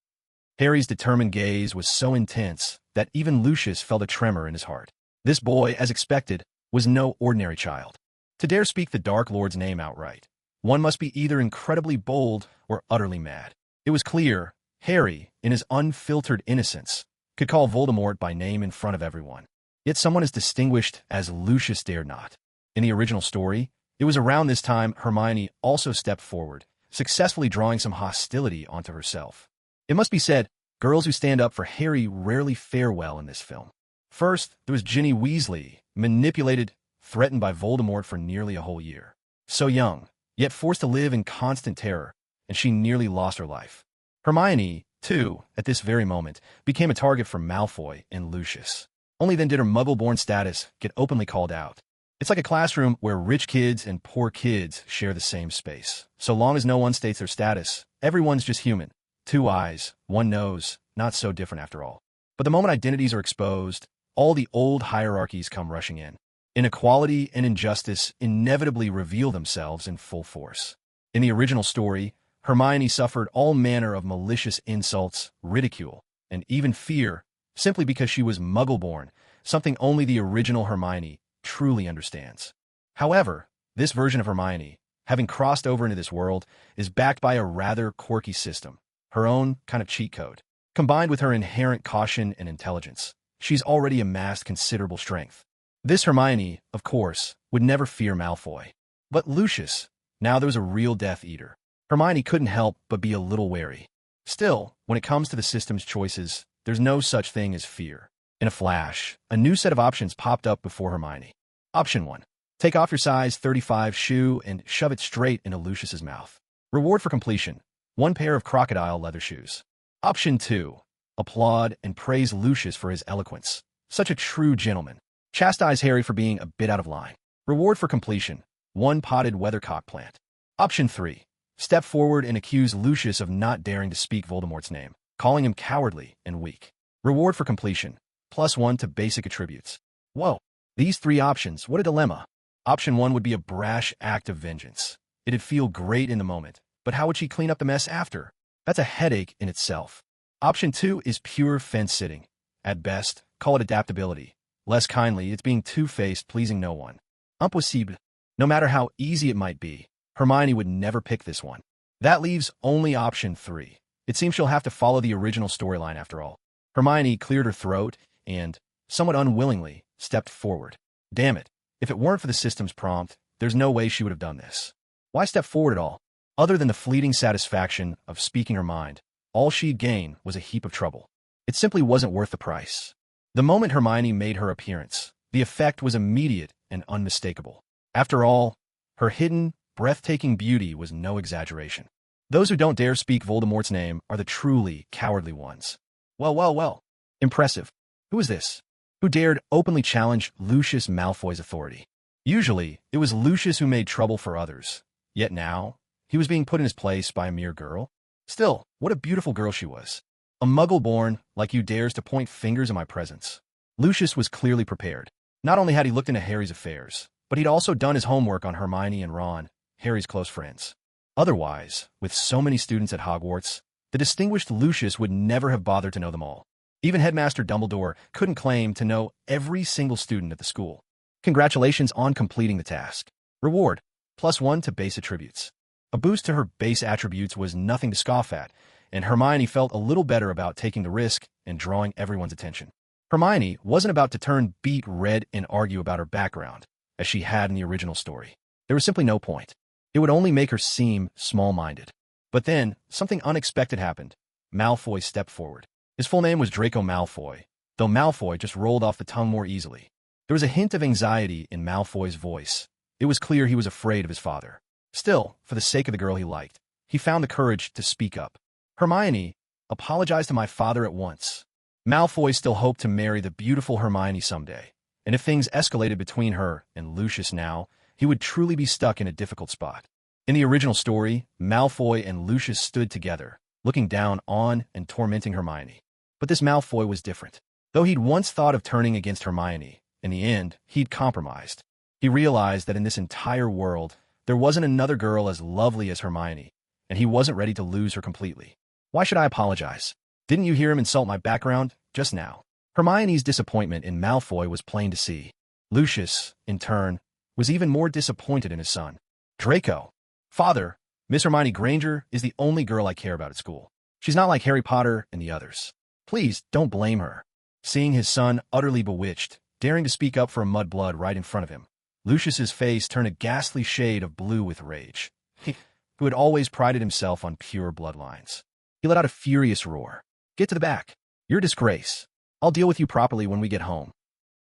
Harry's determined gaze was so intense that even Lucius felt a tremor in his heart. This boy, as expected, was no ordinary child. To dare speak the Dark Lord's name outright, one must be either incredibly bold or utterly mad. It was clear Harry, in his unfiltered innocence, could call Voldemort by name in front of everyone. Yet someone as distinguished as Lucius dared not. In the original story, it was around this time Hermione also stepped forward, successfully drawing some hostility onto herself. It must be said, girls who stand up for Harry rarely fare well in this film. First, there was Ginny Weasley, manipulated, threatened by Voldemort for nearly a whole year. So young, yet forced to live in constant terror, and she nearly lost her life. Hermione, too, at this very moment, became a target for Malfoy and Lucius. Only then did her muggle-born status get openly called out. It's like a classroom where rich kids and poor kids share the same space. So long as no one states their status, everyone's just human. 2 eyes, 1 nose, not so different after all. But the moment identities are exposed, all the old hierarchies come rushing in. Inequality and injustice inevitably reveal themselves in full force. In the original story, Hermione suffered all manner of malicious insults, ridicule, and even fear, simply because she was muggle-born, something only the original Hermione truly understands. However, this version of Hermione, having crossed over into this world, is backed by a rather quirky system, her own kind of cheat code. Combined with her inherent caution and intelligence, she's already amassed considerable strength. This Hermione, of course, would never fear Malfoy. But Lucius, now there was a real Death Eater. Hermione couldn't help but be a little wary. Still, when it comes to the system's choices, there's no such thing as fear. In a flash, a new set of options popped up before Hermione. Option 1. Take off your size 35 shoe and shove it straight into Lucius's mouth. Reward for completion: 1 pair of crocodile leather shoes. Option 2. Applaud and praise Lucius for his eloquence. Such a true gentleman. Chastise Harry for being a bit out of line. Reward for completion: 1 potted weathercock plant. Option 3. Step forward and accuse Lucius of not daring to speak Voldemort's name, calling him cowardly and weak. Reward for completion: +1 to basic attributes. Whoa. These 3 options, what a dilemma. Option 1 would be a brash act of vengeance. It'd feel great in the moment, but how would she clean up the mess after? That's a headache in itself. Option 2 is pure fence-sitting. At best, call it adaptability. Less kindly, it's being two-faced, pleasing no one. Impossible. No matter how easy it might be, Hermione would never pick this one. That leaves only option 3. It seems she'll have to follow the original storyline after all. Hermione cleared her throat and, somewhat unwillingly, stepped forward. Damn it. If it weren't for the system's prompt, there's no way she would have done this. Why step forward at all? Other than the fleeting satisfaction of speaking her mind, all she'd gain was a heap of trouble. It simply wasn't worth the price. The moment Hermione made her appearance, the effect was immediate and unmistakable. After all, her hidden, breathtaking beauty was no exaggeration. Those who don't dare speak Voldemort's name are the truly cowardly ones. Well. Impressive. Who is this? Who dared openly challenge Lucius Malfoy's authority? Usually, it was Lucius who made trouble for others. Yet now, he was being put in his place by a mere girl. Still, what a beautiful girl she was. A muggle-born like you dares to point fingers in my presence. Lucius was clearly prepared. Not only had he looked into Harry's affairs, but he'd also done his homework on Hermione and Ron, Harry's close friends. Otherwise, with so many students at Hogwarts, the distinguished Lucius would never have bothered to know them all. Even Headmaster Dumbledore couldn't claim to know every single student at the school. Congratulations on completing the task. Reward, +1 to base attributes. A boost to her base attributes was nothing to scoff at, and Hermione felt a little better about taking the risk and drawing everyone's attention. Hermione wasn't about to turn beet red and argue about her background, as she had in the original story. There was simply no point. It would only make her seem small-minded. But then, something unexpected happened. Malfoy stepped forward. His full name was Draco Malfoy, though Malfoy just rolled off the tongue more easily. There was a hint of anxiety in Malfoy's voice. It was clear he was afraid of his father. Still, for the sake of the girl he liked, he found the courage to speak up. Hermione, apologize to my father at once. Malfoy still hoped to marry the beautiful Hermione someday, and if things escalated between her and Lucius now, he would truly be stuck in a difficult spot. In the original story, Malfoy and Lucius stood together, looking down on and tormenting Hermione. But this Malfoy was different. Though he'd once thought of turning against Hermione, in the end, he'd compromised. He realized that in this entire world, there wasn't another girl as lovely as Hermione, and he wasn't ready to lose her completely. Why should I apologize? Didn't you hear him insult my background just now? Hermione's disappointment in Malfoy was plain to see. Lucius, in turn, was even more disappointed in his son. Draco. Father, Miss Hermione Granger is the only girl I care about at school. She's not like Harry Potter and the others. Please, don't blame her. Seeing his son utterly bewitched, daring to speak up for a mudblood right in front of him, Lucius's face turned a ghastly shade of blue with rage. He, who had always prided himself on pure bloodlines. He let out a furious roar. Get to the back. You're a disgrace. I'll deal with you properly when we get home.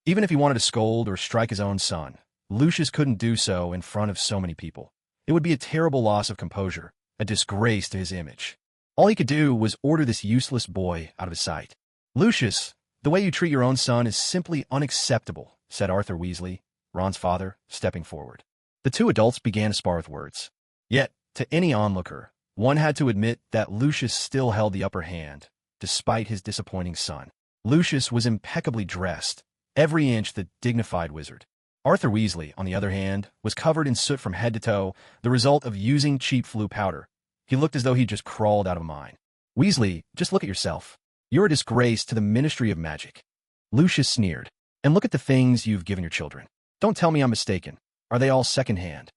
Even if he wanted to scold or strike his own son, Lucius couldn't do so in front of so many people. It would be a terrible loss of composure, a disgrace to his image. All he could do was order this useless boy out of his sight. Lucius, the way you treat your own son is simply unacceptable, said Arthur Weasley, Ron's father, stepping forward. The two adults began to spar with words. Yet, to any onlooker, one had to admit that Lucius still held the upper hand, despite his disappointing son. Lucius was impeccably dressed, every inch the dignified wizard. Arthur Weasley, on the other hand, was covered in soot from head to toe, the result of using cheap flu powder. He looked as though he'd just crawled out of a mine. Weasley, just look at yourself. You're a disgrace to the Ministry of Magic. Lucius sneered. And look at the things you've given your children. Don't tell me I'm mistaken. Are they all second-hand?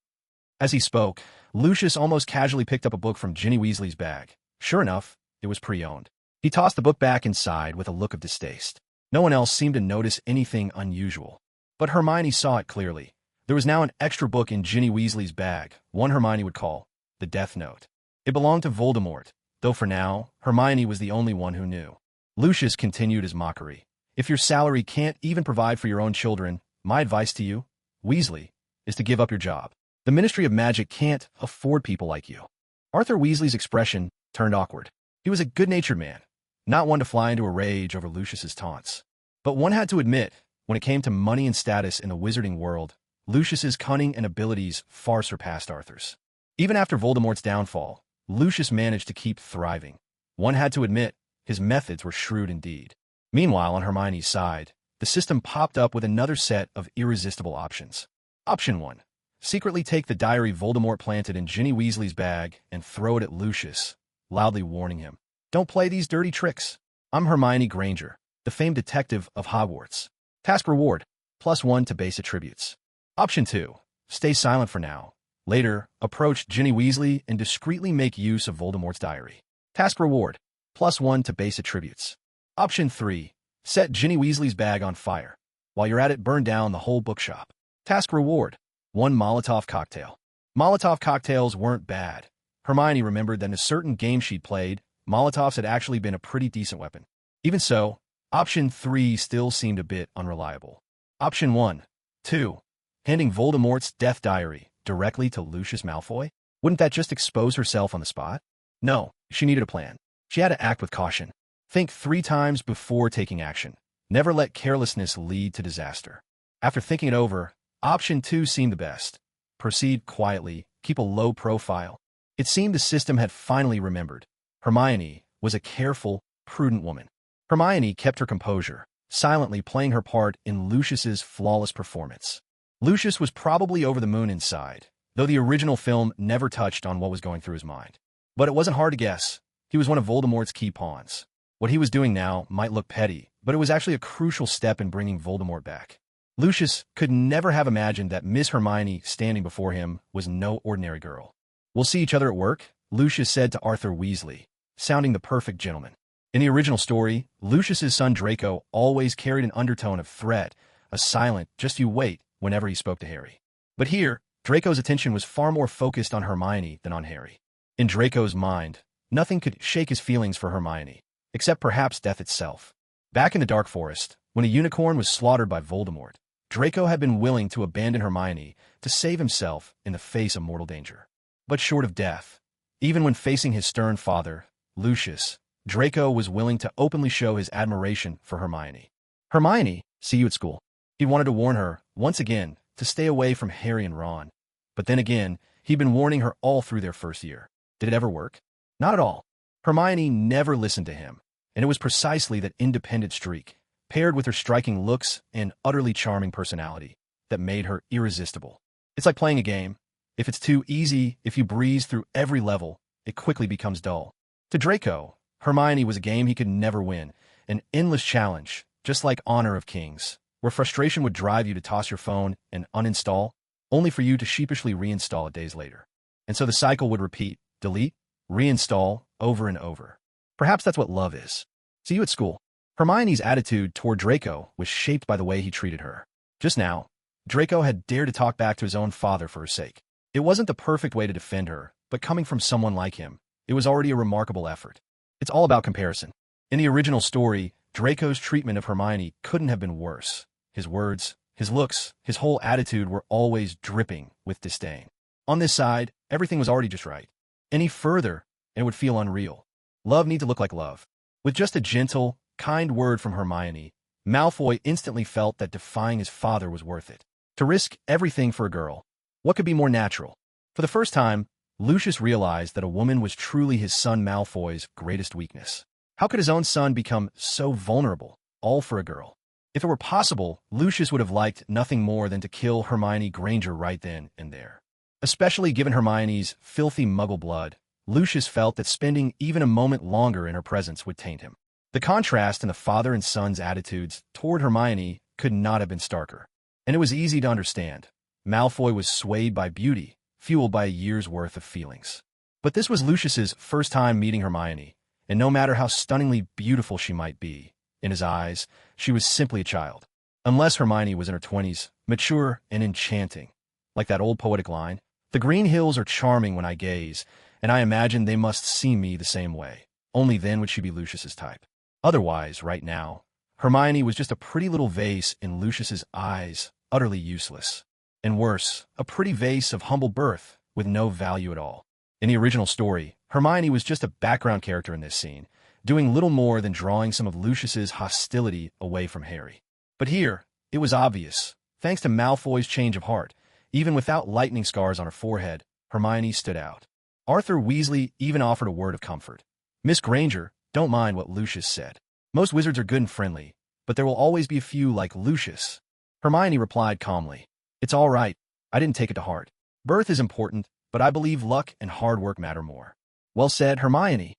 As he spoke, Lucius almost casually picked up a book from Ginny Weasley's bag. Sure enough, it was pre-owned. He tossed the book back inside with a look of distaste. No one else seemed to notice anything unusual. But Hermione saw it clearly. There was now an extra book in Ginny Weasley's bag, one Hermione would call the Death Note. It belonged to Voldemort, though for now, Hermione was the only one who knew. Lucius continued his mockery. If your salary can't even provide for your own children, my advice to you, Weasley, is to give up your job. The Ministry of Magic can't afford people like you. Arthur Weasley's expression turned awkward. He was a good-natured man, not one to fly into a rage over Lucius's taunts. But one had to admit, when it came to money and status in the wizarding world, Lucius's cunning and abilities far surpassed Arthur's. Even after Voldemort's downfall, Lucius managed to keep thriving. One had to admit, his methods were shrewd indeed. Meanwhile, on Hermione's side, the system popped up with another set of irresistible options. Option 1. Secretly take the diary Voldemort planted in Ginny Weasley's bag and throw it at Lucius, loudly warning him, "Don't play these dirty tricks. I'm Hermione Granger, the famed detective of Hogwarts. Task reward, +1 to base attributes. Option 2, stay silent for now. Later, approach Ginny Weasley and discreetly make use of Voldemort's diary. Task reward, +1 to base attributes. Option 3, set Ginny Weasley's bag on fire. While you're at it, burn down the whole bookshop. Task reward, 1 Molotov cocktail. Molotov cocktails weren't bad. Hermione remembered that in a certain game she'd played, Molotovs had actually been a pretty decent weapon. Even so, option 3 still seemed a bit unreliable. Option 1, 2, handing Voldemort's death diary directly to Lucius Malfoy? Wouldn't that just expose herself on the spot? No, she needed a plan. She had to act with caution. Think 3 times before taking action. Never let carelessness lead to disaster. After thinking it over, option 2 seemed the best. Proceed quietly, keep a low profile. It seemed the system had finally remembered. Hermione was a careful, prudent woman. Hermione kept her composure, silently playing her part in Lucius's flawless performance. Lucius was probably over the moon inside, though the original film never touched on what was going through his mind. But it wasn't hard to guess. He was one of Voldemort's key pawns. What he was doing now might look petty, but it was actually a crucial step in bringing Voldemort back. Lucius could never have imagined that Miss Hermione standing before him was no ordinary girl. "We'll see each other at work," Lucius said to Arthur Weasley, sounding the perfect gentleman. In the original story, Lucius's son Draco always carried an undertone of threat, a silent, just you wait, whenever he spoke to Harry. But here, Draco's attention was far more focused on Hermione than on Harry. In Draco's mind, nothing could shake his feelings for Hermione, except perhaps death itself. Back in the Dark Forest, when a unicorn was slaughtered by Voldemort, Draco had been willing to abandon Hermione to save himself in the face of mortal danger. But short of death, even when facing his stern father, Lucius, Draco was willing to openly show his admiration for Hermione. "Hermione, see you at school." He wanted to warn her, once again, to stay away from Harry and Ron. But then again, he'd been warning her all through their first year. Did it ever work? Not at all. Hermione never listened to him, and it was precisely that independent streak, paired with her striking looks and utterly charming personality, that made her irresistible. It's like playing a game. If it's too easy, if you breeze through every level, it quickly becomes dull. To Draco, Hermione was a game he could never win, an endless challenge, just like Honor of Kings, where frustration would drive you to toss your phone and uninstall, only for you to sheepishly reinstall it days later. And so the cycle would repeat, delete, reinstall, over and over. Perhaps that's what love is. See you at school. Hermione's attitude toward Draco was shaped by the way he treated her. Just now, Draco had dared to talk back to his own father for her sake. It wasn't the perfect way to defend her, but coming from someone like him, it was already a remarkable effort. It's all about comparison. In the original story, Draco's treatment of Hermione couldn't have been worse. His words, his looks, his whole attitude were always dripping with disdain. On this side, everything was already just right. Any further, and it would feel unreal. Love needs to look like love. With just a gentle, kind word from Hermione, Malfoy instantly felt that defying his father was worth it. To risk everything for a girl, what could be more natural? For the first time, Lucius realized that a woman was truly his son Malfoy's greatest weakness. How could his own son become so vulnerable, all for a girl? If it were possible, Lucius would have liked nothing more than to kill Hermione Granger right then and there. Especially given Hermione's filthy muggle blood, Lucius felt that spending even a moment longer in her presence would taint him. The contrast in the father and son's attitudes toward Hermione could not have been starker. And it was easy to understand. Malfoy was swayed by beauty, fueled by a year's worth of feelings. But this was Lucius's first time meeting Hermione, and no matter how stunningly beautiful she might be, in his eyes, she was simply a child. Unless Hermione was in her 20s, mature and enchanting. Like that old poetic line, "The green hills are charming when I gaze, and I imagine they must see me the same way. Only then would she be Lucius's type." Otherwise, right now, Hermione was just a pretty little vase in Lucius's eyes, utterly useless. And worse, a pretty vase of humble birth, with no value at all. In the original story, Hermione was just a background character in this scene, doing little more than drawing some of Lucius's hostility away from Harry. But here, it was obvious. Thanks to Malfoy's change of heart, even without lightning scars on her forehead, Hermione stood out. Arthur Weasley even offered a word of comfort. "Miss Granger, don't mind what Lucius said. Most wizards are good and friendly, but there will always be a few like Lucius." Hermione replied calmly, "It's all right. I didn't take it to heart. Birth is important, but I believe luck and hard work matter more." "Well said, Hermione."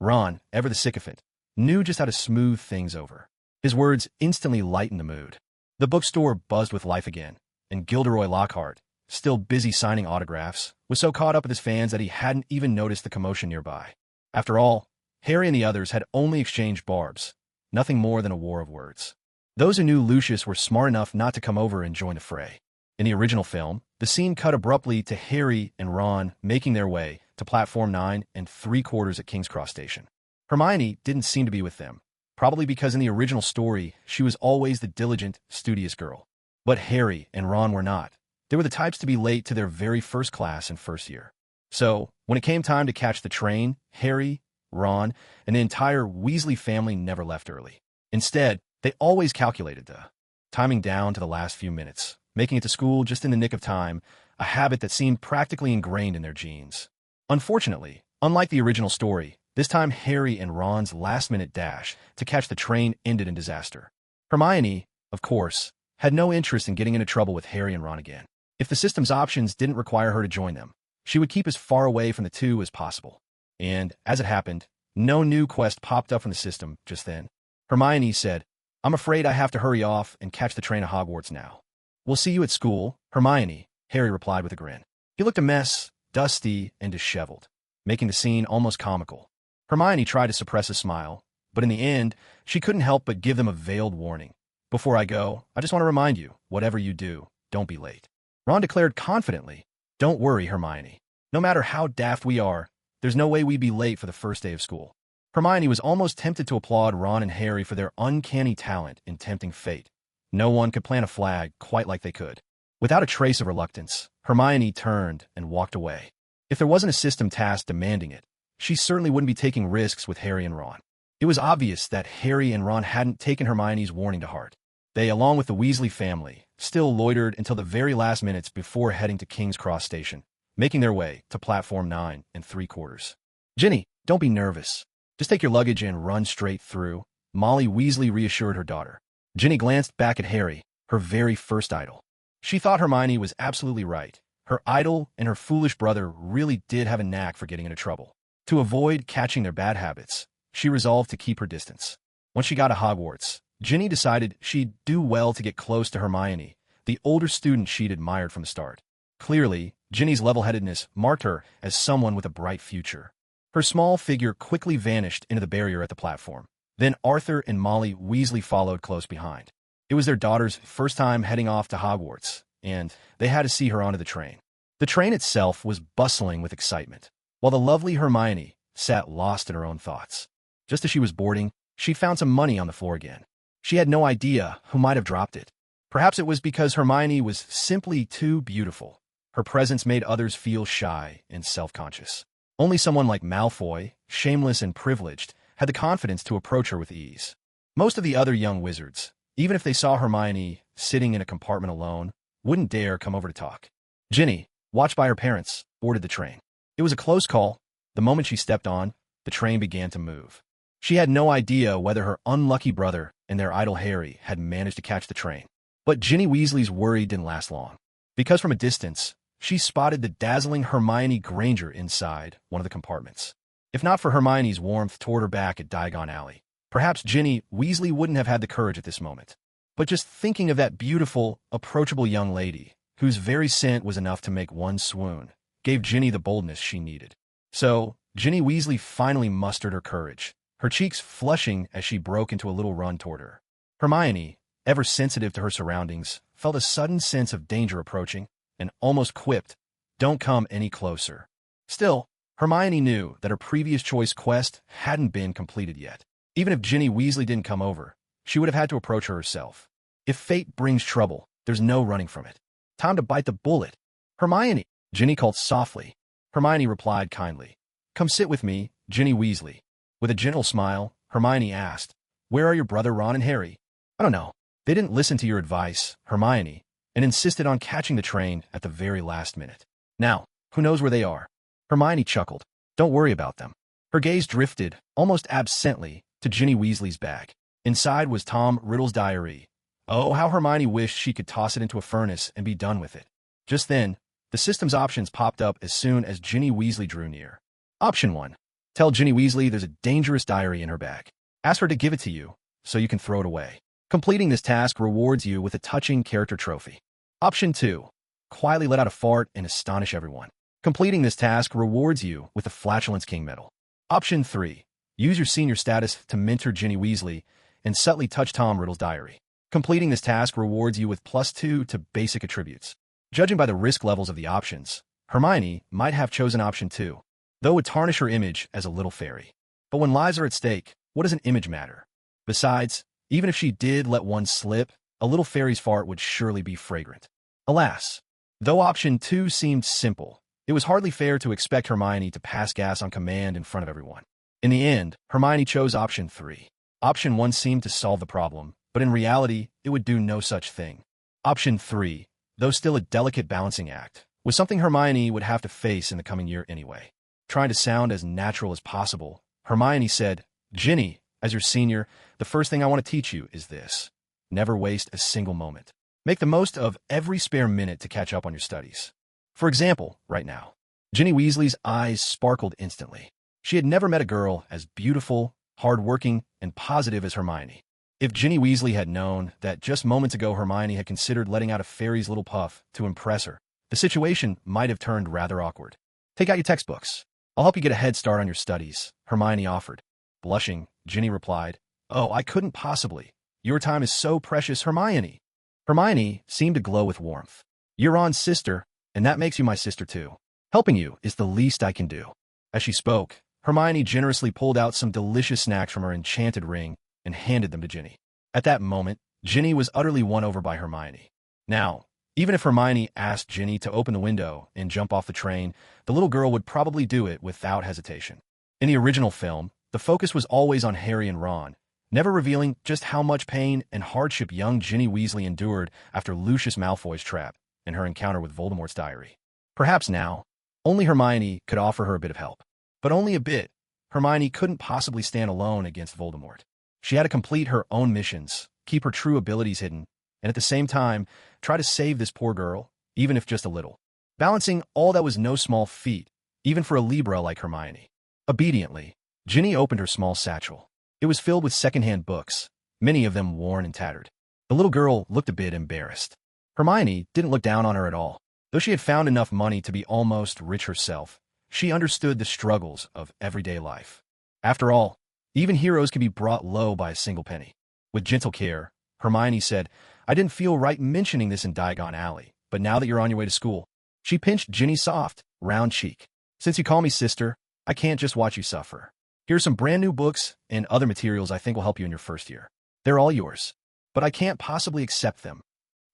Ron, ever the sycophant, knew just how to smooth things over. His words instantly lightened the mood. The bookstore buzzed with life again, and Gilderoy Lockhart, still busy signing autographs, was so caught up with his fans that he hadn't even noticed the commotion nearby. After all, Harry and the others had only exchanged barbs, nothing more than a war of words. Those who knew Lucius were smart enough not to come over and join the fray. In the original film, the scene cut abruptly to Harry and Ron making their way to platform 9 3/4 at King's Cross Station. Hermione didn't seem to be with them, probably because in the original story, she was always the diligent, studious girl. But Harry and Ron were not. They were the types to be late to their very first class and first year. So, when it came time to catch the train, Harry, Ron, and the entire Weasley family never left early. Instead, they always calculated the timing down to the last few minutes, making it to school just in the nick of time, a habit that seemed practically ingrained in their genes. Unfortunately, unlike the original story, this time Harry and Ron's last-minute dash to catch the train ended in disaster. Hermione, of course, had no interest in getting into trouble with Harry and Ron again. If the system's options didn't require her to join them, she would keep as far away from the two as possible. And, as it happened, no new quest popped up from the system just then. Hermione said, "I'm afraid I have to hurry off and catch the train to Hogwarts now." "We'll see you at school, Hermione," Harry replied with a grin. He looked a mess, dusty, and disheveled, making the scene almost comical. Hermione tried to suppress a smile, but in the end, she couldn't help but give them a veiled warning. "Before I go, I just want to remind you, whatever you do, don't be late." Ron declared confidently, "Don't worry, Hermione. No matter how daft we are, there's no way we'd be late for the first day of school." Hermione was almost tempted to applaud Ron and Harry for their uncanny talent in tempting fate. No one could plant a flag quite like they could. Without a trace of reluctance, Hermione turned and walked away. If there wasn't a system task demanding it, she certainly wouldn't be taking risks with Harry and Ron. It was obvious that Harry and Ron hadn't taken Hermione's warning to heart. They, along with the Weasley family, still loitered until the very last minutes before heading to King's Cross Station, making their way to platform 9 3/4. "Ginny, don't be nervous. Just take your luggage and run straight through," Molly Weasley reassured her daughter. Ginny glanced back at Harry, her very first idol. She thought Hermione was absolutely right. Her idol and her foolish brother really did have a knack for getting into trouble. To avoid catching their bad habits, she resolved to keep her distance. Once she got to Hogwarts, Ginny decided she'd do well to get close to Hermione, the older student she'd admired from the start. Clearly, Ginny's level-headedness marked her as someone with a bright future. Her small figure quickly vanished into the barrier at the platform. Then Arthur and Molly Weasley followed close behind. It was their daughter's first time heading off to Hogwarts, and they had to see her onto the train. The train itself was bustling with excitement, while the lovely Hermione sat lost in her own thoughts. Just as she was boarding, she found some money on the floor again. She had no idea who might have dropped it. Perhaps it was because Hermione was simply too beautiful. Her presence made others feel shy and self-conscious. Only someone like Malfoy, shameless and privileged, had the confidence to approach her with ease. Most of the other young wizards, even if they saw Hermione sitting in a compartment alone, wouldn't dare come over to talk. Ginny, watched by her parents, boarded the train. It was a close call. The moment she stepped on, the train began to move. She had no idea whether her unlucky brother and their idol Harry had managed to catch the train. But Ginny Weasley's worry didn't last long, because from a distance, she spotted the dazzling Hermione Granger inside one of the compartments. If not for Hermione's warmth toward her back at Diagon Alley, perhaps Ginny Weasley wouldn't have had the courage at this moment. But just thinking of that beautiful, approachable young lady, whose very scent was enough to make one swoon, gave Ginny the boldness she needed. So, Ginny Weasley finally mustered her courage, her cheeks flushing as she broke into a little run toward her. Hermione, ever sensitive to her surroundings, felt a sudden sense of danger approaching, and almost quipped, "Don't come any closer." Still, Hermione knew that her previous choice quest hadn't been completed yet. Even if Ginny Weasley didn't come over, she would have had to approach her herself. If fate brings trouble, there's no running from it. Time to bite the bullet. "Hermione," Ginny called softly. Hermione replied kindly, "Come sit with me, Ginny Weasley." With a gentle smile, Hermione asked, "Where are your brother Ron and Harry?" "I don't know. They didn't listen to your advice, Hermione, and insisted on catching the train at the very last minute. Now, who knows where they are?" Hermione chuckled. "Don't worry about them." Her gaze drifted, almost absently, to Ginny Weasley's bag. Inside was Tom Riddle's diary. Oh, how Hermione wished she could toss it into a furnace and be done with it. Just then, the system's options popped up as soon as Ginny Weasley drew near. Option 1. Tell Ginny Weasley there's a dangerous diary in her bag. Ask her to give it to you, so you can throw it away. Completing this task rewards you with a touching character trophy. Option 2. Quietly let out a fart and astonish everyone. Completing this task rewards you with the Flatulence King medal. Option 3. Use your senior status to mentor Ginny Weasley and subtly touch Tom Riddle's diary. Completing this task rewards you with +2 to basic attributes. Judging by the risk levels of the options, Hermione might have chosen option 2, though it would tarnish her image as a little fairy. But when lives are at stake, what does an image matter? Besides, even if she did let one slip, a little fairy's fart would surely be fragrant. Alas, though option 2 seemed simple, it was hardly fair to expect Hermione to pass gas on command in front of everyone. In the end, Hermione chose option 3. Option 1 seemed to solve the problem, but in reality, it would do no such thing. Option 3, though still a delicate balancing act, was something Hermione would have to face in the coming year anyway. Trying to sound as natural as possible, Hermione said, "Ginny, as your senior, the first thing I want to teach you is this. Never waste a single moment. Make the most of every spare minute to catch up on your studies." For example, right now, Ginny Weasley's eyes sparkled instantly. She had never met a girl as beautiful, hardworking, and positive as Hermione. If Ginny Weasley had known that just moments ago Hermione had considered letting out a fairy's little puff to impress her, the situation might have turned rather awkward. "Take out your textbooks. I'll help you get a head start on your studies," Hermione offered. Blushing, Ginny replied, "Oh, I couldn't possibly. Your time is so precious, Hermione." Hermione seemed to glow with warmth. "You're Ron's sister, and that makes you my sister too. Helping you is the least I can do." As she spoke, Hermione generously pulled out some delicious snacks from her enchanted ring and handed them to Ginny. At that moment, Ginny was utterly won over by Hermione. Now, even if Hermione asked Ginny to open the window and jump off the train, the little girl would probably do it without hesitation. In the original film, the focus was always on Harry and Ron, never revealing just how much pain and hardship young Ginny Weasley endured after Lucius Malfoy's trap and her encounter with Voldemort's diary. Perhaps now, only Hermione could offer her a bit of help. But only a bit. Hermione couldn't possibly stand alone against Voldemort. She had to complete her own missions, keep her true abilities hidden, and at the same time, try to save this poor girl, even if just a little. Balancing all that was no small feat, even for a Libra like Hermione. Obediently, Ginny opened her small satchel. It was filled with secondhand books, many of them worn and tattered. The little girl looked a bit embarrassed. Hermione didn't look down on her at all. Though she had found enough money to be almost rich herself, she understood the struggles of everyday life. After all, even heroes can be brought low by a single penny. With gentle care, Hermione said, "I didn't feel right mentioning this in Diagon Alley, but now that you're on your way to school." She pinched Ginny's soft, round cheek. "Since you call me sister, I can't just watch you suffer. Here's some brand new books and other materials I think will help you in your first year. They're all yours, but I can't possibly accept them."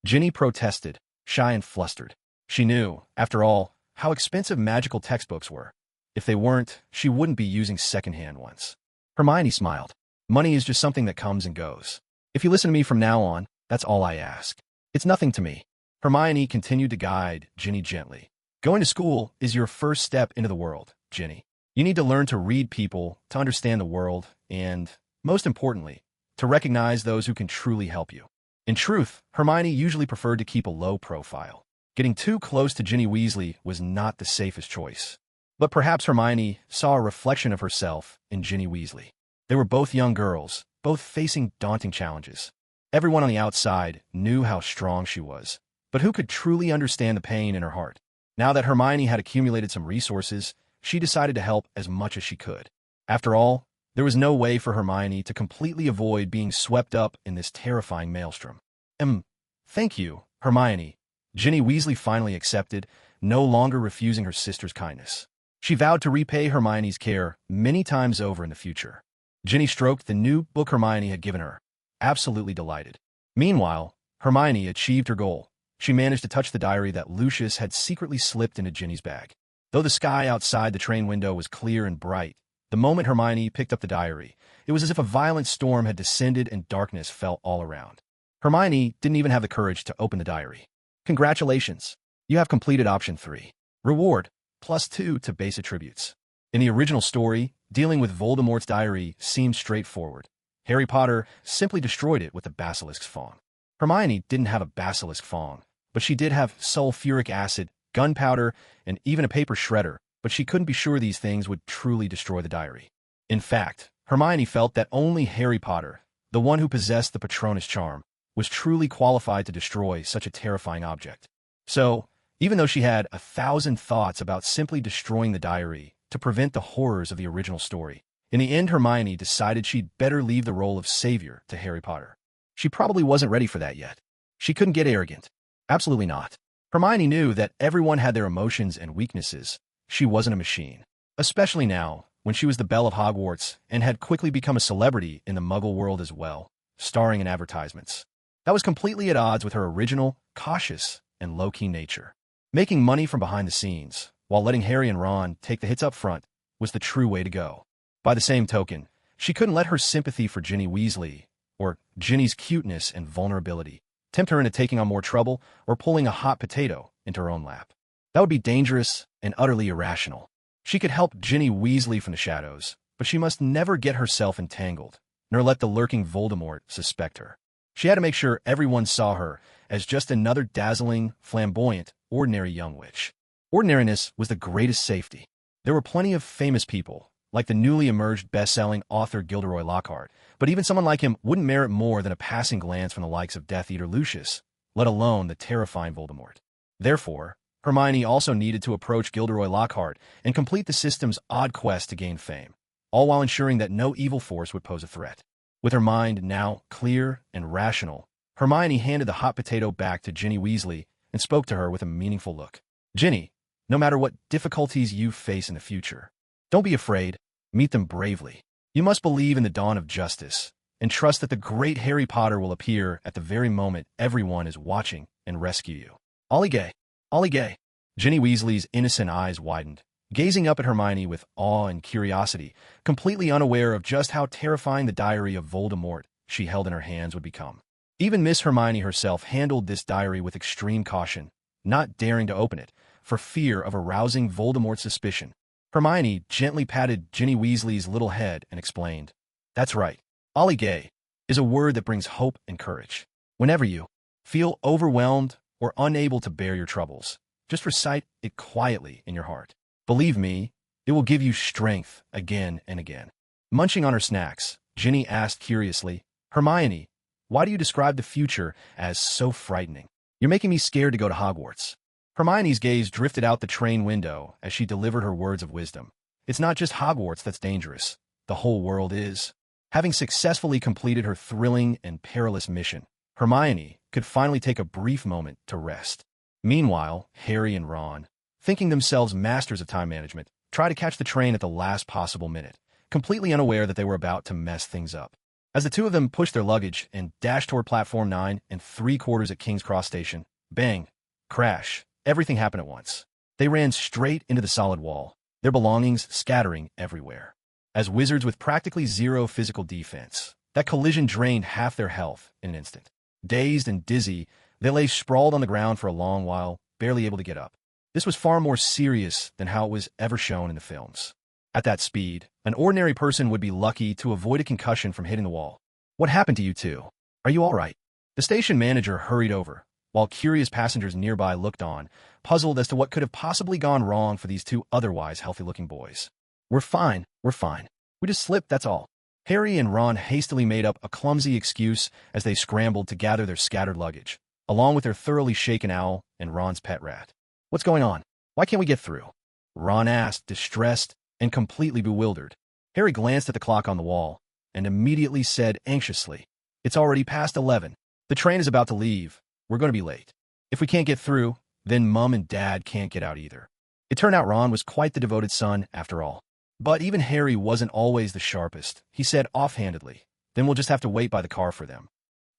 Ginny protested, shy and flustered. She knew, after all, how expensive magical textbooks were. If they weren't, she wouldn't be using secondhand ones. Hermione smiled. "Money is just something that comes and goes. If you listen to me from now on, that's all I ask. It's nothing to me." Hermione continued to guide Ginny gently. "Going to school is your first step into the world, Ginny. You need to learn to read people, to understand the world, and, most importantly, to recognize those who can truly help you." In truth, Hermione usually preferred to keep a low profile. Getting too close to Ginny Weasley was not the safest choice. But perhaps Hermione saw a reflection of herself in Ginny Weasley. They were both young girls, both facing daunting challenges. Everyone on the outside knew how strong she was, but who could truly understand the pain in her heart? Now that Hermione had accumulated some resources, she decided to help as much as she could. After all, there was no way for Hermione to completely avoid being swept up in this terrifying maelstrom. Thank you, Hermione." Ginny Weasley finally accepted, no longer refusing her sister's kindness. She vowed to repay Hermione's care many times over in the future. Ginny stroked the new book Hermione had given her, absolutely delighted. Meanwhile, Hermione achieved her goal. She managed to touch the diary that Lucius had secretly slipped into Ginny's bag. Though the sky outside the train window was clear and bright, the moment Hermione picked up the diary, it was as if a violent storm had descended and darkness fell all around. Hermione didn't even have the courage to open the diary. "Congratulations! You have completed option 3. Reward, +2 to base attributes." In the original story, dealing with Voldemort's diary seemed straightforward. Harry Potter simply destroyed it with a basilisk's fang. Hermione didn't have a basilisk fang, but she did have sulfuric acid, gunpowder, and even a paper shredder, but she couldn't be sure these things would truly destroy the diary. In fact, Hermione felt that only Harry Potter, the one who possessed the Patronus charm, was truly qualified to destroy such a terrifying object. So, even though she had 1,000 thoughts about simply destroying the diary to prevent the horrors of the original story, in the end Hermione decided she'd better leave the role of savior to Harry Potter. She probably wasn't ready for that yet. She couldn't get arrogant. Absolutely not. Hermione knew that everyone had their emotions and weaknesses. She wasn't a machine. Especially now, when she was the belle of Hogwarts and had quickly become a celebrity in the Muggle world as well, starring in advertisements. That was completely at odds with her original, cautious, and low-key nature. Making money from behind the scenes, while letting Harry and Ron take the hits up front, was the true way to go. By the same token, she couldn't let her sympathy for Ginny Weasley, or Ginny's cuteness and vulnerability, tempt her into taking on more trouble or pulling a hot potato into her own lap. That would be dangerous and utterly irrational. She could help Ginny Weasley from the shadows, but she must never get herself entangled, nor let the lurking Voldemort suspect her. She had to make sure everyone saw her as just another dazzling, flamboyant, ordinary young witch. Ordinariness was the greatest safety. There were plenty of famous people, like the newly emerged best-selling author Gilderoy Lockhart, but even someone like him wouldn't merit more than a passing glance from the likes of Death Eater Lucius, let alone the terrifying Voldemort. Therefore, Hermione also needed to approach Gilderoy Lockhart and complete the system's odd quest to gain fame, all while ensuring that no evil force would pose a threat. With her mind now clear and rational, Hermione handed the hot potato back to Ginny Weasley and spoke to her with a meaningful look. Ginny, no matter what difficulties you face in the future, don't be afraid. Meet them bravely. You must believe in the dawn of justice and trust that the great Harry Potter will appear at the very moment everyone is watching and rescue you. Ollie gay. Ollie gay. Ginny Weasley's innocent eyes widened, gazing up at Hermione with awe and curiosity, completely unaware of just how terrifying the diary of Voldemort she held in her hands would become. Even Miss Hermione herself handled this diary with extreme caution, not daring to open it, for fear of arousing Voldemort's suspicion. Hermione gently patted Ginny Weasley's little head and explained, "That's right. Ollie gay is a word that brings hope and courage. Whenever you feel overwhelmed or unable to bear your troubles, just recite it quietly in your heart. Believe me, it will give you strength again and again." Munching on her snacks, Ginny asked curiously, "Hermione, why do you describe the future as so frightening? You're making me scared to go to Hogwarts." Hermione's gaze drifted out the train window as she delivered her words of wisdom. It's not just Hogwarts that's dangerous. The whole world is. Having successfully completed her thrilling and perilous mission, Hermione could finally take a brief moment to rest. Meanwhile, Harry and Ron, thinking themselves masters of time management, tried to catch the train at the last possible minute, completely unaware that they were about to mess things up. As the two of them pushed their luggage and dashed toward platform 9 3/4 at King's Cross Station, bang, crash, everything happened at once. They ran straight into the solid wall, their belongings scattering everywhere. As wizards with practically zero physical defense, that collision drained half their health in an instant. Dazed and dizzy, they lay sprawled on the ground for a long while, barely able to get up. This was far more serious than how it was ever shown in the films. At that speed, an ordinary person would be lucky to avoid a concussion from hitting the wall. "What happened to you two? Are you all right?" The station manager hurried over, while curious passengers nearby looked on, puzzled as to what could have possibly gone wrong for these two otherwise healthy-looking boys. We're fine. We just slipped, that's all." Harry and Ron hastily made up a clumsy excuse as they scrambled to gather their scattered luggage, along with their thoroughly shaken owl and Ron's pet rat. "What's going on? Why can't we get through?" Ron asked, distressed and completely bewildered. Harry glanced at the clock on the wall and immediately said anxiously, "It's already past 11. The train is about to leave. We're going to be late. If we can't get through, then Mum and Dad can't get out either." It turned out Ron was quite the devoted son after all. But even Harry wasn't always the sharpest. He said offhandedly, "Then we'll just have to wait by the car for them."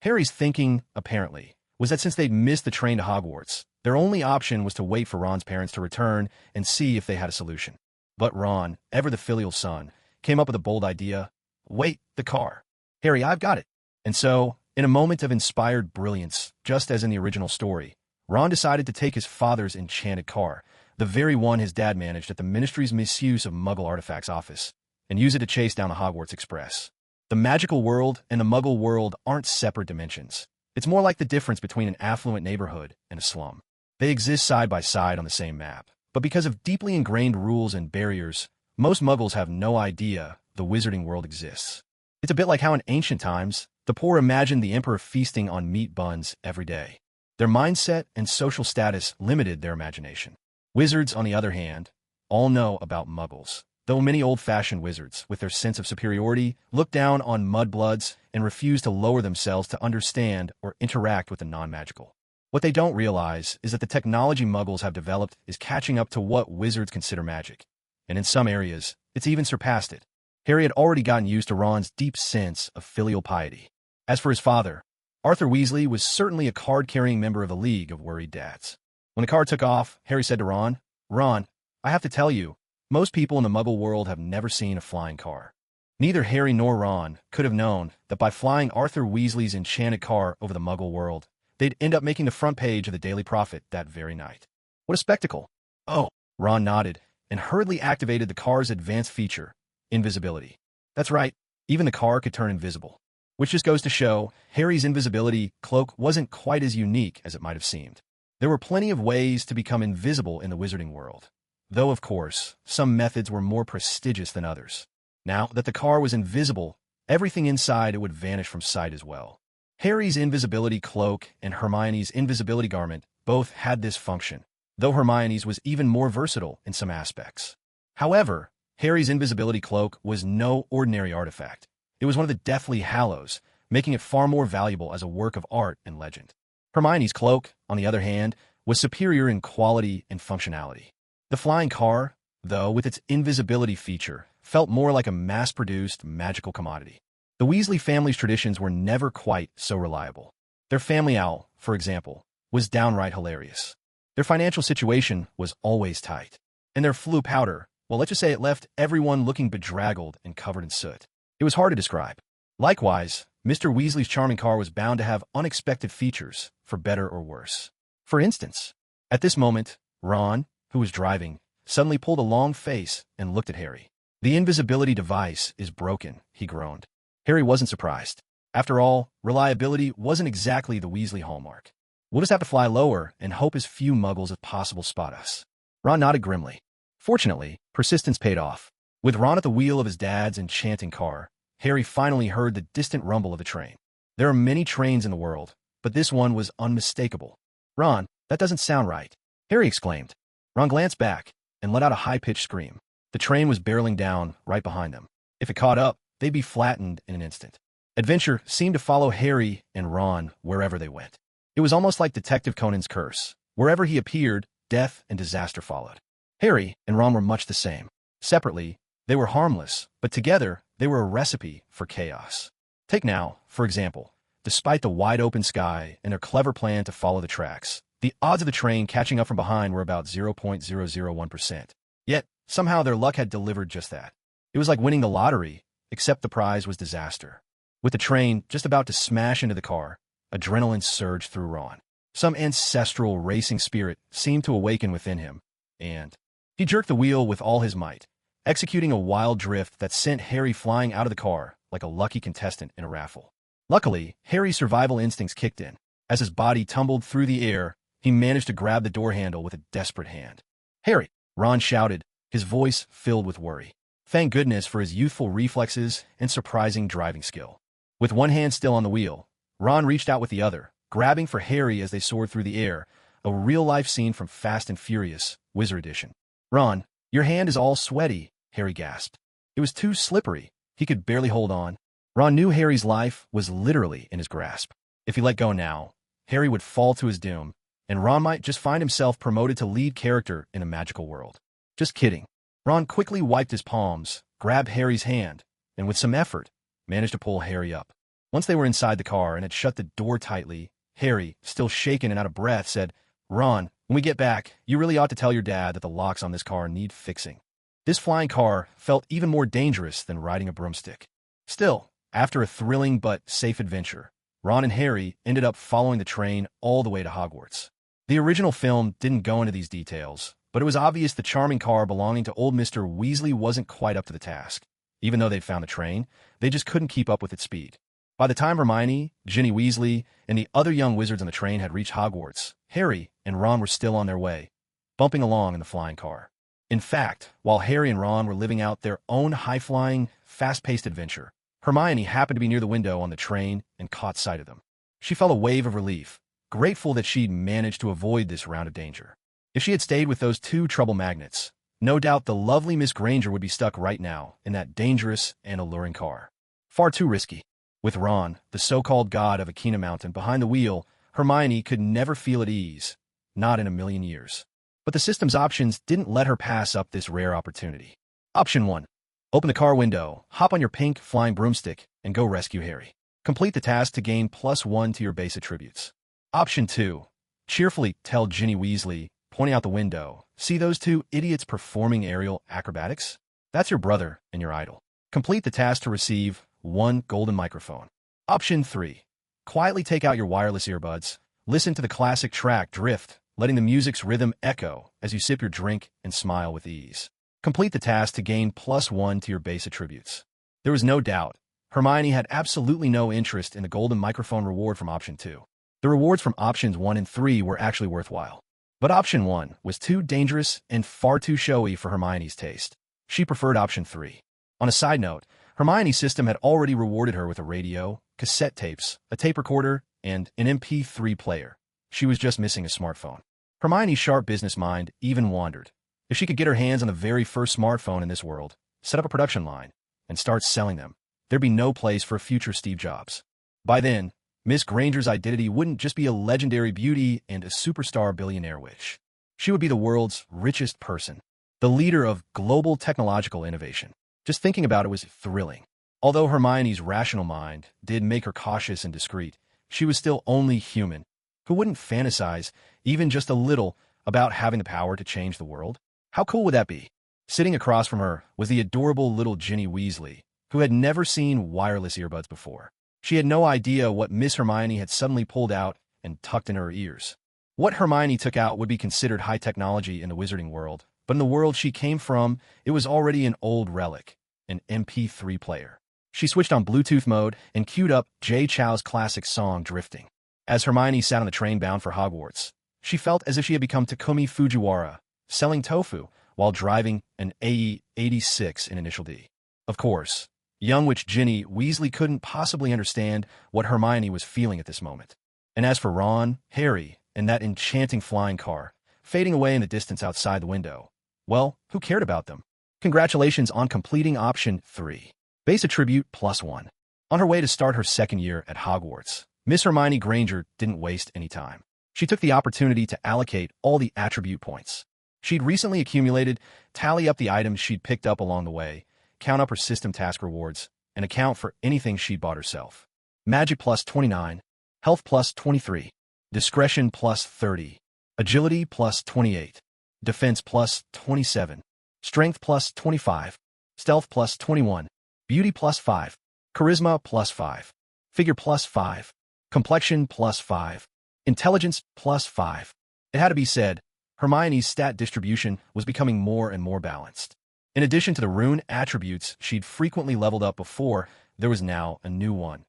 Harry's thinking, apparently, was that since they'd missed the train to Hogwarts, their only option was to wait for Ron's parents to return and see if they had a solution. But Ron, ever the filial son, came up with a bold idea. "Wait, the car. Harry, I've got it." And so, in a moment of inspired brilliance, just as in the original story, Ron decided to take his father's enchanted car, the very one his dad managed at the Ministry's misuse of Muggle artifacts office, and use it to chase down the Hogwarts Express. The magical world and the Muggle world aren't separate dimensions. It's more like the difference between an affluent neighborhood and a slum. They exist side by side on the same map, but because of deeply ingrained rules and barriers, most Muggles have no idea the wizarding world exists. It's a bit like how in ancient times, The poor imagined the emperor feasting on meat buns every day. Their mindset and social status limited their imagination. Wizards, on the other hand, all know about muggles, though many old-fashioned wizards, with their sense of superiority, look down on mudbloods and refuse to lower themselves to understand or interact with the non-magical. What they don't realize is that the technology muggles have developed is catching up to what wizards consider magic, and in some areas, it's even surpassed it. Harry had already gotten used to Ron's deep sense of filial piety. As for his father, Arthur Weasley was certainly a card-carrying member of the League of Worried Dads. When the car took off, Harry said to Ron, "Ron, I have to tell you, most people in the Muggle world have never seen a flying car." Neither Harry nor Ron could have known that by flying Arthur Weasley's enchanted car over the Muggle world, they'd end up making the front page of the Daily Prophet that very night. What a spectacle! Oh, Ron nodded and hurriedly activated the car's advanced feature, invisibility. That's right, even the car could turn invisible. Which just goes to show, Harry's invisibility cloak wasn't quite as unique as it might have seemed. There were plenty of ways to become invisible in the wizarding world, though of course, some methods were more prestigious than others. Now that the car was invisible, everything inside it would vanish from sight as well. Harry's invisibility cloak and Hermione's invisibility garment both had this function, though Hermione's was even more versatile in some aspects. However, Harry's invisibility cloak was no ordinary artifact. It was one of the Deathly Hallows, making it far more valuable as a work of art and legend. Hermione's cloak, on the other hand, was superior in quality and functionality. The flying car, though, with its invisibility feature, felt more like a mass-produced magical commodity. The Weasley family's traditions were never quite so reliable. Their family owl, for example, was downright hilarious. Their financial situation was always tight. And their flu powder, well, let's just say it left everyone looking bedraggled and covered in soot. It was hard to describe. Likewise, Mr. Weasley's charming car was bound to have unexpected features, for better or worse. For instance, at this moment, Ron, who was driving, suddenly pulled a long face and looked at Harry. "The invisibility device is broken," he groaned. Harry wasn't surprised. After all, reliability wasn't exactly the Weasley hallmark. "We'll just have to fly lower and hope as few muggles as possible spot us." Ron nodded grimly. Fortunately, persistence paid off. With Ron at the wheel of his dad's enchanting car, Harry finally heard the distant rumble of the train. There are many trains in the world, but this one was unmistakable. "Ron, that doesn't sound right," Harry exclaimed. Ron glanced back and let out a high-pitched scream. The train was barreling down right behind them. If it caught up, they'd be flattened in an instant. Adventure seemed to follow Harry and Ron wherever they went. It was almost like Detective Conan's curse. Wherever he appeared, death and disaster followed. Harry and Ron were much the same. Separately, they were harmless, but together, they were a recipe for chaos. Take now, for example, despite the wide-open sky and their clever plan to follow the tracks, the odds of the train catching up from behind were about 0.001%. Yet, somehow their luck had delivered just that. It was like winning the lottery, except the prize was disaster. With the train just about to smash into the car, adrenaline surged through Ron. Some ancestral racing spirit seemed to awaken within him, and he jerked the wheel with all his might, executing a wild drift that sent Harry flying out of the car like a lucky contestant in a raffle. Luckily, Harry's survival instincts kicked in. As his body tumbled through the air, he managed to grab the door handle with a desperate hand. "Harry!" Ron shouted, his voice filled with worry. Thank goodness for his youthful reflexes and surprising driving skill. With one hand still on the wheel, Ron reached out with the other, grabbing for Harry as they soared through the air, a real-life scene from Fast and Furious, Wizard Edition. "Ron, your hand is all sweaty," Harry gasped. It was too slippery. He could barely hold on. Ron knew Harry's life was literally in his grasp. If he let go now, Harry would fall to his doom, and Ron might just find himself promoted to lead character in a magical world. Just kidding. Ron quickly wiped his palms, grabbed Harry's hand, and with some effort, managed to pull Harry up. Once they were inside the car and had shut the door tightly, Harry, still shaken and out of breath, said, "Ron, when we get back, you really ought to tell your dad that the locks on this car need fixing." This flying car felt even more dangerous than riding a broomstick. Still, after a thrilling but safe adventure, Ron and Harry ended up following the train all the way to Hogwarts. The original film didn't go into these details, but it was obvious the charming car belonging to old Mr. Weasley wasn't quite up to the task. Even though they'd found the train, they just couldn't keep up with its speed. By the time Hermione, Ginny Weasley, and the other young wizards on the train had reached Hogwarts, Harry and Ron were still on their way, bumping along in the flying car. In fact, while Harry and Ron were living out their own high-flying, fast-paced adventure, Hermione happened to be near the window on the train and caught sight of them. She felt a wave of relief, grateful that she'd managed to avoid this round of danger. If she had stayed with those two trouble magnets, no doubt the lovely Miss Granger would be stuck right now in that dangerous and alluring car. Far too risky. With Ron, the so-called god of Akina Mountain, behind the wheel, Hermione could never feel at ease, not in a million years. But the system's options didn't let her pass up this rare opportunity. Option 1. Open the car window, hop on your pink flying broomstick, and go rescue Harry. Complete the task to gain +1 to your base attributes. Option 2. Cheerfully tell Ginny Weasley, pointing out the window, see those two idiots performing aerial acrobatics? That's your brother and your idol. Complete the task to receive 1 golden microphone. Option 3. Quietly take out your wireless earbuds, listen to the classic track Drift, letting the music's rhythm echo as you sip your drink and smile with ease. Complete the task to gain +1 to your base attributes. There was no doubt, Hermione had absolutely no interest in the golden microphone reward from Option 2. The rewards from Options 1 and 3 were actually worthwhile. But Option 1 was too dangerous and far too showy for Hermione's taste. She preferred Option 3. On a side note, Hermione's system had already rewarded her with a radio, cassette tapes, a tape recorder, and an MP3 player. She was just missing a smartphone. Hermione's sharp business mind even wondered if she could get her hands on the very first smartphone in this world, set up a production line, and start selling them, there'd be no place for a future Steve Jobs. By then, Miss Granger's identity wouldn't just be a legendary beauty and a superstar billionaire witch. She would be the world's richest person, the leader of global technological innovation. Just thinking about it was thrilling. Although Hermione's rational mind did make her cautious and discreet, she was still only human, who wouldn't fantasize, even just a little, about having the power to change the world. How cool would that be? Sitting across from her was the adorable little Ginny Weasley, who had never seen wireless earbuds before. She had no idea what Miss Hermione had suddenly pulled out and tucked in her ears. What Hermione took out would be considered high technology in the wizarding world, but in the world she came from, it was already an old relic, an MP3 player. She switched on Bluetooth mode and queued up Jay Chou's classic song, Drifting. As Hermione sat on the train bound for Hogwarts, she felt as if she had become Takumi Fujiwara, selling tofu while driving an AE-86 in Initial D. Of course, young witch Ginny Weasley couldn't possibly understand what Hermione was feeling at this moment. And as for Ron, Harry, and that enchanting flying car, fading away in the distance outside the window, well, who cared about them? Congratulations on completing Option 3. Base attribute +1. On her way to start her second year at Hogwarts, Miss Hermione Granger didn't waste any time. She took the opportunity to allocate all the attribute points she'd recently accumulated, tally up the items she'd picked up along the way, count up her system task rewards, and account for anything she'd bought herself. Magic +29, Health +23, Discretion +30, Agility +28, Defense +27, Strength +25, Stealth +21, Beauty +5, Charisma +5, Figure +5, Complexion +5, Intelligence +5. It had to be said, Hermione's stat distribution was becoming more and more balanced. In addition to the rune attributes she'd frequently leveled up before, there was now a new one,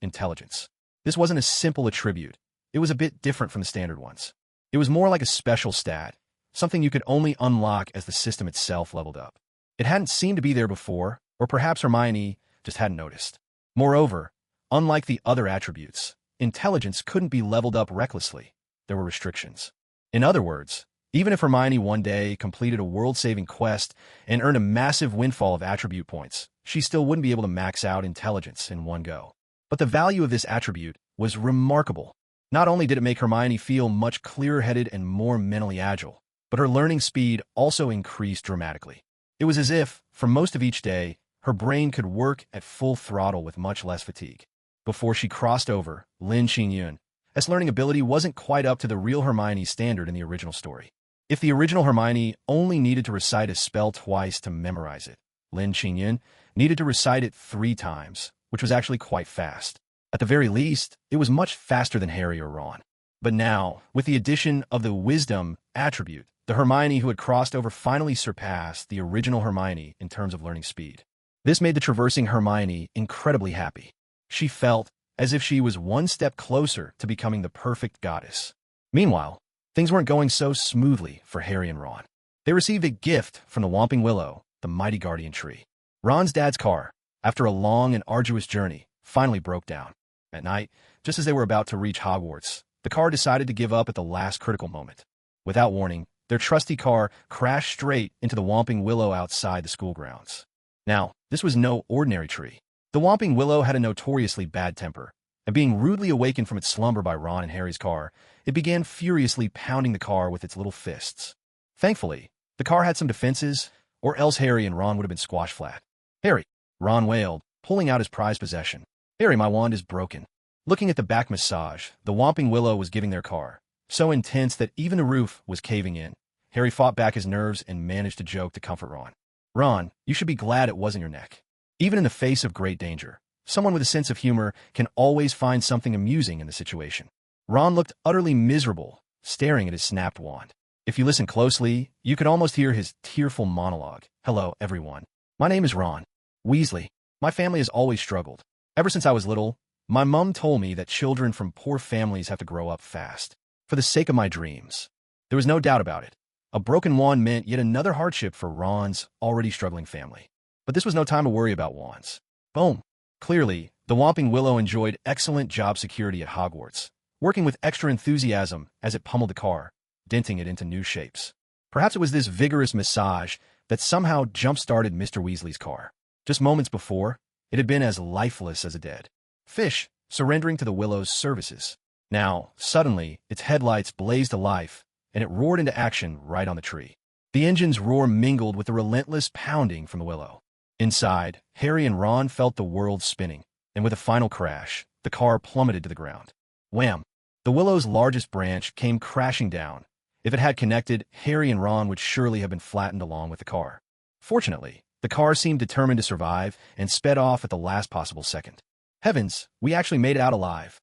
intelligence. This wasn't a simple attribute. It was a bit different from the standard ones. It was more like a special stat, something you could only unlock as the system itself leveled up. It hadn't seemed to be there before, or perhaps Hermione just hadn't noticed. Moreover, unlike the other attributes, intelligence couldn't be leveled up recklessly. There were restrictions. In other words, even if Hermione one day completed a world-saving quest and earned a massive windfall of attribute points, she still wouldn't be able to max out intelligence in one go. But the value of this attribute was remarkable. Not only did it make Hermione feel much clearer-headed and more mentally agile, but her learning speed also increased dramatically. It was as if, for most of each day, her brain could work at full throttle with much less fatigue. Before she crossed over, Lin Xingyun, as learning ability wasn't quite up to the real Hermione's standard in the original story. If the original Hermione only needed to recite a spell twice to memorize it, Lin Xingyun needed to recite it 3 times, which was actually quite fast. At the very least, it was much faster than Harry or Ron. But now, with the addition of the wisdom attribute, the Hermione who had crossed over finally surpassed the original Hermione in terms of learning speed. This made the traversing Hermione incredibly happy. She felt as if she was one step closer to becoming the perfect goddess. Meanwhile, things weren't going so smoothly for Harry and Ron. They received a gift from the Whomping Willow, the mighty guardian tree. Ron's dad's car, after a long and arduous journey, finally broke down. At night, just as they were about to reach Hogwarts, the car decided to give up at the last critical moment. Without warning, their trusty car crashed straight into the Whomping Willow outside the school grounds. Now, this was no ordinary tree. The Whomping Willow had a notoriously bad temper, and being rudely awakened from its slumber by Ron and Harry's car, it began furiously pounding the car with its little fists. Thankfully, the car had some defenses, or else Harry and Ron would have been squashed flat. "Harry," Ron wailed, pulling out his prized possession. "Harry, my wand is broken." Looking at the back massage, the Whomping Willow was giving their car, so intense that even the roof was caving in. Harry fought back his nerves and managed to joke to comfort Ron. "Ron, you should be glad it wasn't your neck." Even in the face of great danger, someone with a sense of humor can always find something amusing in the situation. Ron looked utterly miserable, staring at his snapped wand. If you listen closely, you could almost hear his tearful monologue. "Hello, everyone. My name is Ron Weasley. My family has always struggled. Ever since I was little, my mom told me that children from poor families have to grow up fast, for the sake of my dreams." There was no doubt about it. A broken wand meant yet another hardship for Ron's already struggling family. But this was no time to worry about wands. Boom. Clearly, the Whomping Willow enjoyed excellent job security at Hogwarts, working with extra enthusiasm as it pummeled the car, denting it into new shapes. Perhaps it was this vigorous massage that somehow jump-started Mr. Weasley's car. Just moments before, it had been as lifeless as a dead fish, surrendering to the Willow's services. Now, suddenly, its headlights blazed to life, and it roared into action right on the tree. The engine's roar mingled with the relentless pounding from the Willow. Inside, Harry and Ron felt the world spinning, and with a final crash, the car plummeted to the ground. Wham! The Willow's largest branch came crashing down. If it had connected, Harry and Ron would surely have been flattened along with the car. Fortunately, the car seemed determined to survive and sped off at the last possible second. Heavens, we actually made it out alive.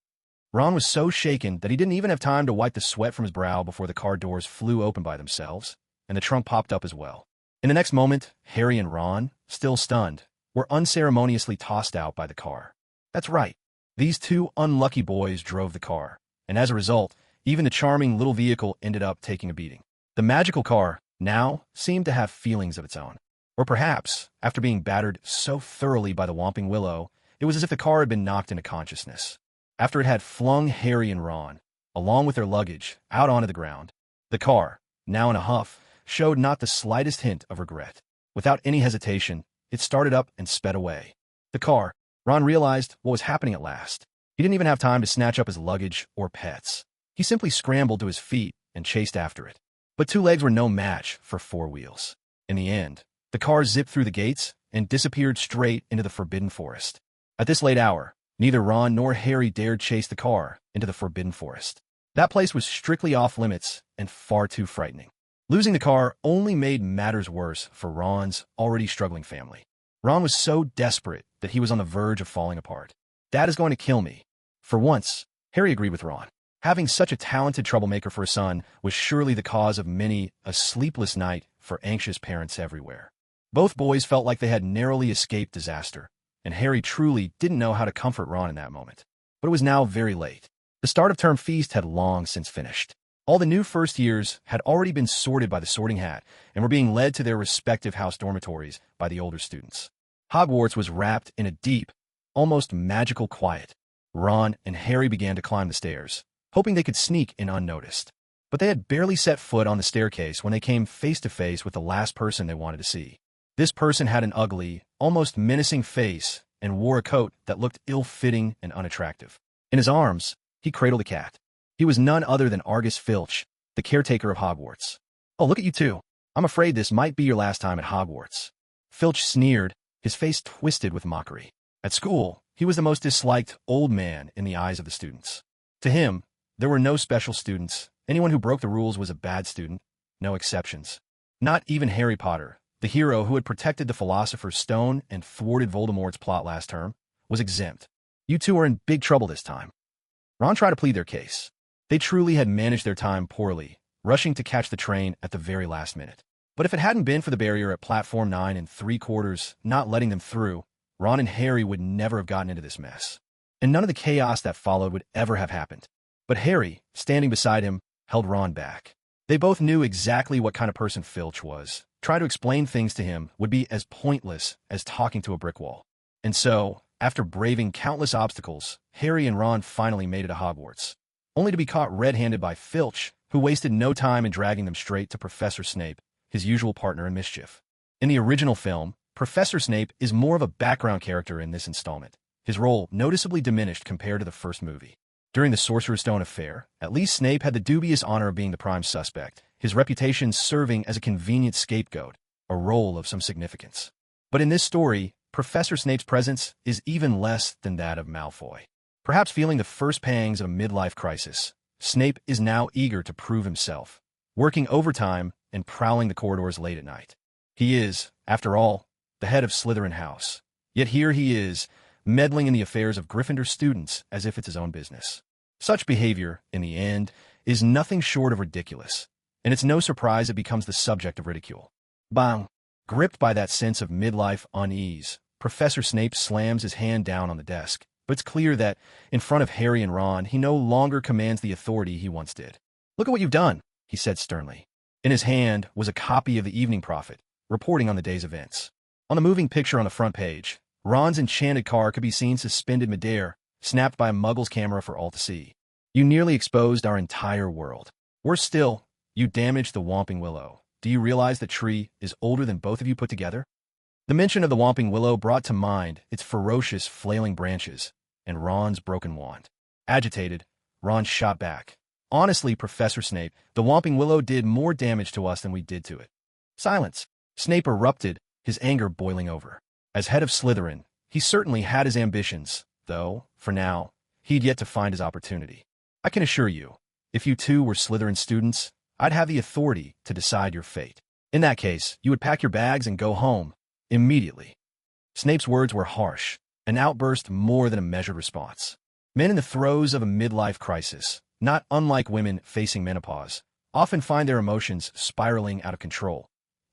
Ron was so shaken that he didn't even have time to wipe the sweat from his brow before the car doors flew open by themselves, and the trunk popped up as well. In the next moment, Harry and Ron, still stunned, were unceremoniously tossed out by the car. That's right. These two unlucky boys drove the car, and as a result, even the charming little vehicle ended up taking a beating. The magical car, now, seemed to have feelings of its own. Or perhaps, after being battered so thoroughly by the Whomping Willow, it was as if the car had been knocked into consciousness. After it had flung Harry and Ron, along with their luggage, out onto the ground, the car, now in a huff, showed not the slightest hint of regret. Without any hesitation, it started up and sped away. The car, Ron realized what was happening at last. He didn't even have time to snatch up his luggage or pets. He simply scrambled to his feet and chased after it. But two legs were no match for four wheels. In the end, the car zipped through the gates and disappeared straight into the Forbidden Forest. At this late hour, neither Ron nor Harry dared chase the car into the Forbidden Forest. That place was strictly off-limits and far too frightening. Losing the car only made matters worse for Ron's already struggling family. Ron was so desperate that he was on the verge of falling apart. "Dad is going to kill me." For once, Harry agreed with Ron. Having such a talented troublemaker for a son was surely the cause of many a sleepless night for anxious parents everywhere. Both boys felt like they had narrowly escaped disaster, and Harry truly didn't know how to comfort Ron in that moment. But it was now very late. The start of term feast had long since finished. All the new first years had already been sorted by the sorting hat and were being led to their respective house dormitories by the older students. Hogwarts was wrapped in a deep, almost magical quiet. Ron and Harry began to climb the stairs, hoping they could sneak in unnoticed. But they had barely set foot on the staircase when they came face to face with the last person they wanted to see. This person had an ugly, almost menacing face and wore a coat that looked ill-fitting and unattractive. In his arms, he cradled a cat. He was none other than Argus Filch, the caretaker of Hogwarts. "Oh, look at you two. I'm afraid this might be your last time at Hogwarts." Filch sneered, his face twisted with mockery. At school, he was the most disliked old man in the eyes of the students. To him, there were no special students. Anyone who broke the rules was a bad student, no exceptions. Not even Harry Potter, the hero who had protected the Philosopher's Stone and thwarted Voldemort's plot last term, was exempt. "You two are in big trouble this time." Ron tried to plead their case. They truly had managed their time poorly, rushing to catch the train at the very last minute. But if it hadn't been for the barrier at platform 9 3/4 not letting them through, Ron and Harry would never have gotten into this mess. And none of the chaos that followed would ever have happened. But Harry, standing beside him, held Ron back. They both knew exactly what kind of person Filch was. Trying to explain things to him would be as pointless as talking to a brick wall. And so, after braving countless obstacles, Harry and Ron finally made it to Hogwarts, only to be caught red-handed by Filch, who wasted no time in dragging them straight to Professor Snape, his usual partner in mischief. In the original film, Professor Snape is more of a background character in this installment, his role noticeably diminished compared to the first movie. During the Sorcerer's Stone affair, at least Snape had the dubious honor of being the prime suspect, his reputation serving as a convenient scapegoat, a role of some significance. But in this story, Professor Snape's presence is even less than that of Malfoy. Perhaps feeling the first pangs of a midlife crisis, Snape is now eager to prove himself, working overtime and prowling the corridors late at night. He is, after all, the head of Slytherin House. Yet here he is, meddling in the affairs of Gryffindor students as if it's his own business. Such behavior, in the end, is nothing short of ridiculous, and it's no surprise it becomes the subject of ridicule. Bang! Gripped by that sense of midlife unease, Professor Snape slams his hand down on the desk, but it's clear that, in front of Harry and Ron, he no longer commands the authority he once did. "Look at what you've done," he said sternly. In his hand was a copy of the Evening Prophet, reporting on the day's events. On the moving picture on the front page, Ron's enchanted car could be seen suspended midair, snapped by a muggle's camera for all to see. "You nearly exposed our entire world. Worse still, you damaged the Whomping Willow. Do you realize the tree is older than both of you put together?" The mention of the Whomping Willow brought to mind its ferocious, flailing branches and Ron's broken wand. Agitated, Ron shot back. "Honestly, Professor Snape, the Whomping Willow did more damage to us than we did to it." "Silence!" Snape erupted, his anger boiling over. As head of Slytherin, he certainly had his ambitions, though, for now, he'd yet to find his opportunity. "I can assure you, if you two were Slytherin students, I'd have the authority to decide your fate. In that case, you would pack your bags and go home, immediately." Snape's words were harsh, an outburst more than a measured response. Men in the throes of a midlife crisis, not unlike women facing menopause, often find their emotions spiraling out of control.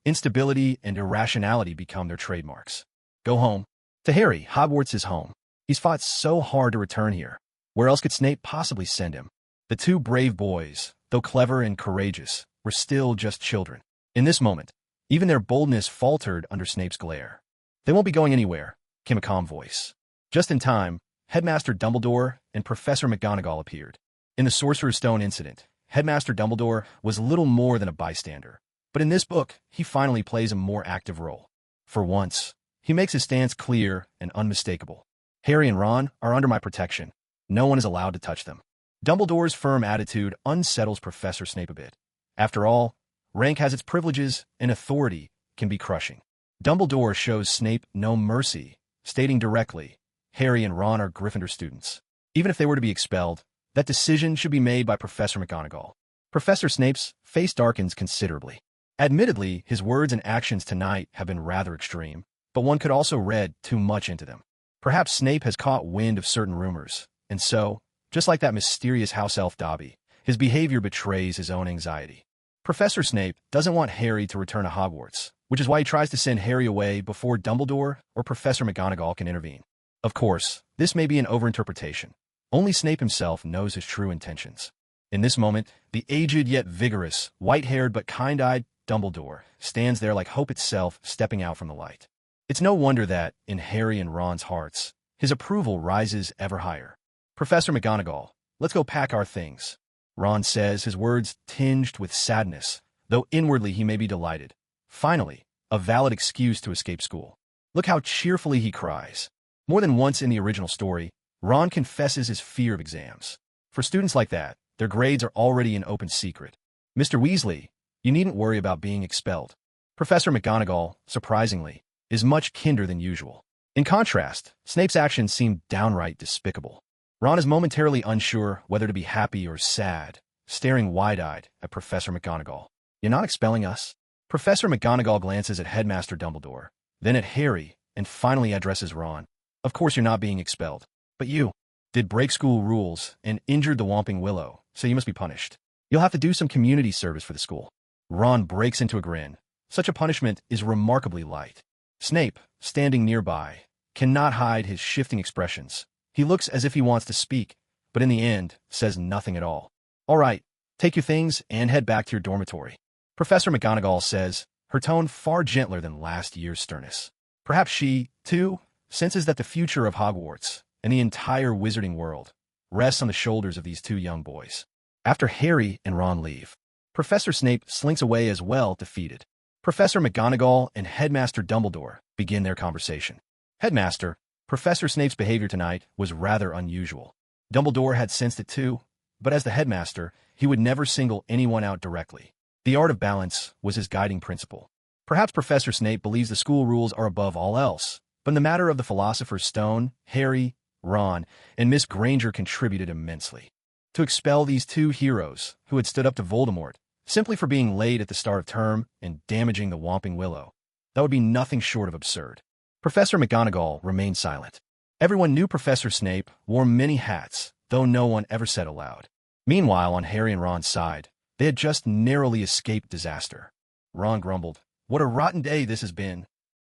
Instability and irrationality become their trademarks. "Go home." To Harry, Hogwarts is home. He's fought so hard to return here. Where else could Snape possibly send him? The two brave boys, though clever and courageous, were still just children. In this moment, even their boldness faltered under Snape's glare. "They won't be going anywhere," came a calm voice. Just in time, Headmaster Dumbledore and Professor McGonagall appeared. In the Sorcerer's Stone incident, Headmaster Dumbledore was little more than a bystander. But in this book, he finally plays a more active role. For once, he makes his stance clear and unmistakable. "Harry and Ron are under my protection. No one is allowed to touch them." Dumbledore's firm attitude unsettles Professor Snape a bit. After all, rank has its privileges, and authority can be crushing. Dumbledore shows Snape no mercy, stating directly, "Harry and Ron are Gryffindor students. Even if they were to be expelled, that decision should be made by Professor McGonagall." Professor Snape's face darkens considerably. Admittedly, his words and actions tonight have been rather extreme, but one could also read too much into them. Perhaps Snape has caught wind of certain rumors, and so, just like that mysterious house elf Dobby, his behavior betrays his own anxiety. Professor Snape doesn't want Harry to return to Hogwarts, which is why he tries to send Harry away before Dumbledore or Professor McGonagall can intervene. Of course, this may be an overinterpretation. Only Snape himself knows his true intentions. In this moment, the aged yet vigorous, white-haired but kind-eyed Dumbledore stands there like hope itself stepping out from the light. It's no wonder that, in Harry and Ron's hearts, his approval rises ever higher. "Professor McGonagall, let's go pack our things," Ron says, his words tinged with sadness, though inwardly he may be delighted. Finally, a valid excuse to escape school. Look how cheerfully he cries. More than once in the original story, Ron confesses his fear of exams. For students like that, their grades are already an open secret. "Mr. Weasley, you needn't worry about being expelled." Professor McGonagall, surprisingly, is much kinder than usual. In contrast, Snape's actions seem downright despicable. Ron is momentarily unsure whether to be happy or sad, staring wide-eyed at Professor McGonagall. "You're not expelling us?" Professor McGonagall glances at Headmaster Dumbledore, then at Harry, and finally addresses Ron. "Of course you're not being expelled. But you did break school rules and injured the Whomping Willow, so you must be punished. You'll have to do some community service for the school." Ron breaks into a grin. Such a punishment is remarkably light. Snape, standing nearby, cannot hide his shifting expressions. He looks as if he wants to speak, but in the end, says nothing at all. "All right, take your things and head back to your dormitory," Professor McGonagall says, her tone far gentler than last year's sternness. Perhaps she, too, senses that the future of Hogwarts and the entire wizarding world rests on the shoulders of these two young boys. After Harry and Ron leave, Professor Snape slinks away as well, defeated. Professor McGonagall and Headmaster Dumbledore begin their conversation. Headmaster, Professor Snape's behavior tonight was rather unusual. Dumbledore had sensed it too, but as the headmaster, he would never single anyone out directly. The art of balance was his guiding principle. Perhaps Professor Snape believes the school rules are above all else, but in the matter of the Philosopher's Stone, Harry, Ron, and Miss Granger contributed immensely. To expel these two heroes who had stood up to Voldemort simply for being late at the start of term and damaging the Whomping Willow, that would be nothing short of absurd. Professor McGonagall remained silent. Everyone knew Professor Snape wore many hats, though no one ever said aloud. Meanwhile, on Harry and Ron's side, they had just narrowly escaped disaster. Ron grumbled, "What a rotten day this has been."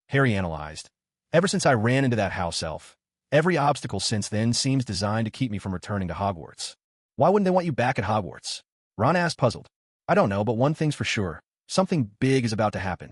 Harry analyzed, "Ever since I ran into that house elf, every obstacle since then seems designed to keep me from returning to Hogwarts." "Why wouldn't they want you back at Hogwarts?" Ron asked, puzzled. "I don't know, but one thing's for sure. Something big is about to happen."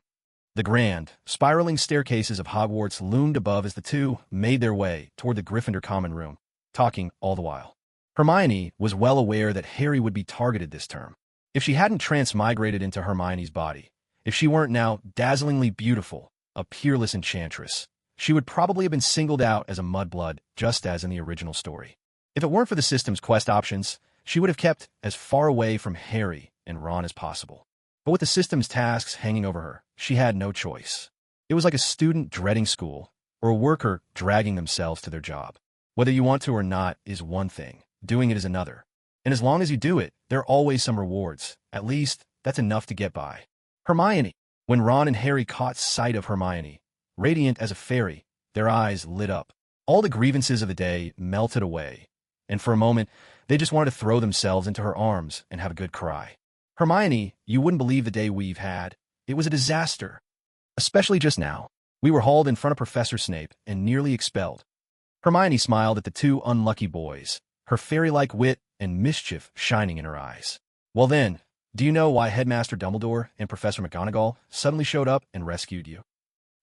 The grand, spiraling staircases of Hogwarts loomed above as the two made their way toward the Gryffindor common room, talking all the while. Hermione was well aware that Harry would be targeted this term. If she hadn't transmigrated into Hermione's body, if she weren't now dazzlingly beautiful, a peerless enchantress, she would probably have been singled out as a mudblood, just as in the original story. If it weren't for the system's quest options, she would have kept as far away from Harry and Ron as possible. But with the system's tasks hanging over her, she had no choice. It was like a student dreading school, or a worker dragging themselves to their job. Whether you want to or not is one thing, doing it is another. And as long as you do it, there are always some rewards. At least, that's enough to get by. Hermione. When Ron and Harry caught sight of Hermione, radiant as a fairy, their eyes lit up. All the grievances of the day melted away, and for a moment, they just wanted to throw themselves into her arms and have a good cry. "Hermione, you wouldn't believe the day we've had. It was a disaster. Especially just now. We were hauled in front of Professor Snape and nearly expelled." Hermione smiled at the two unlucky boys, her fairy-like wit and mischief shining in her eyes. "Well then, do you know why Headmaster Dumbledore and Professor McGonagall suddenly showed up and rescued you?"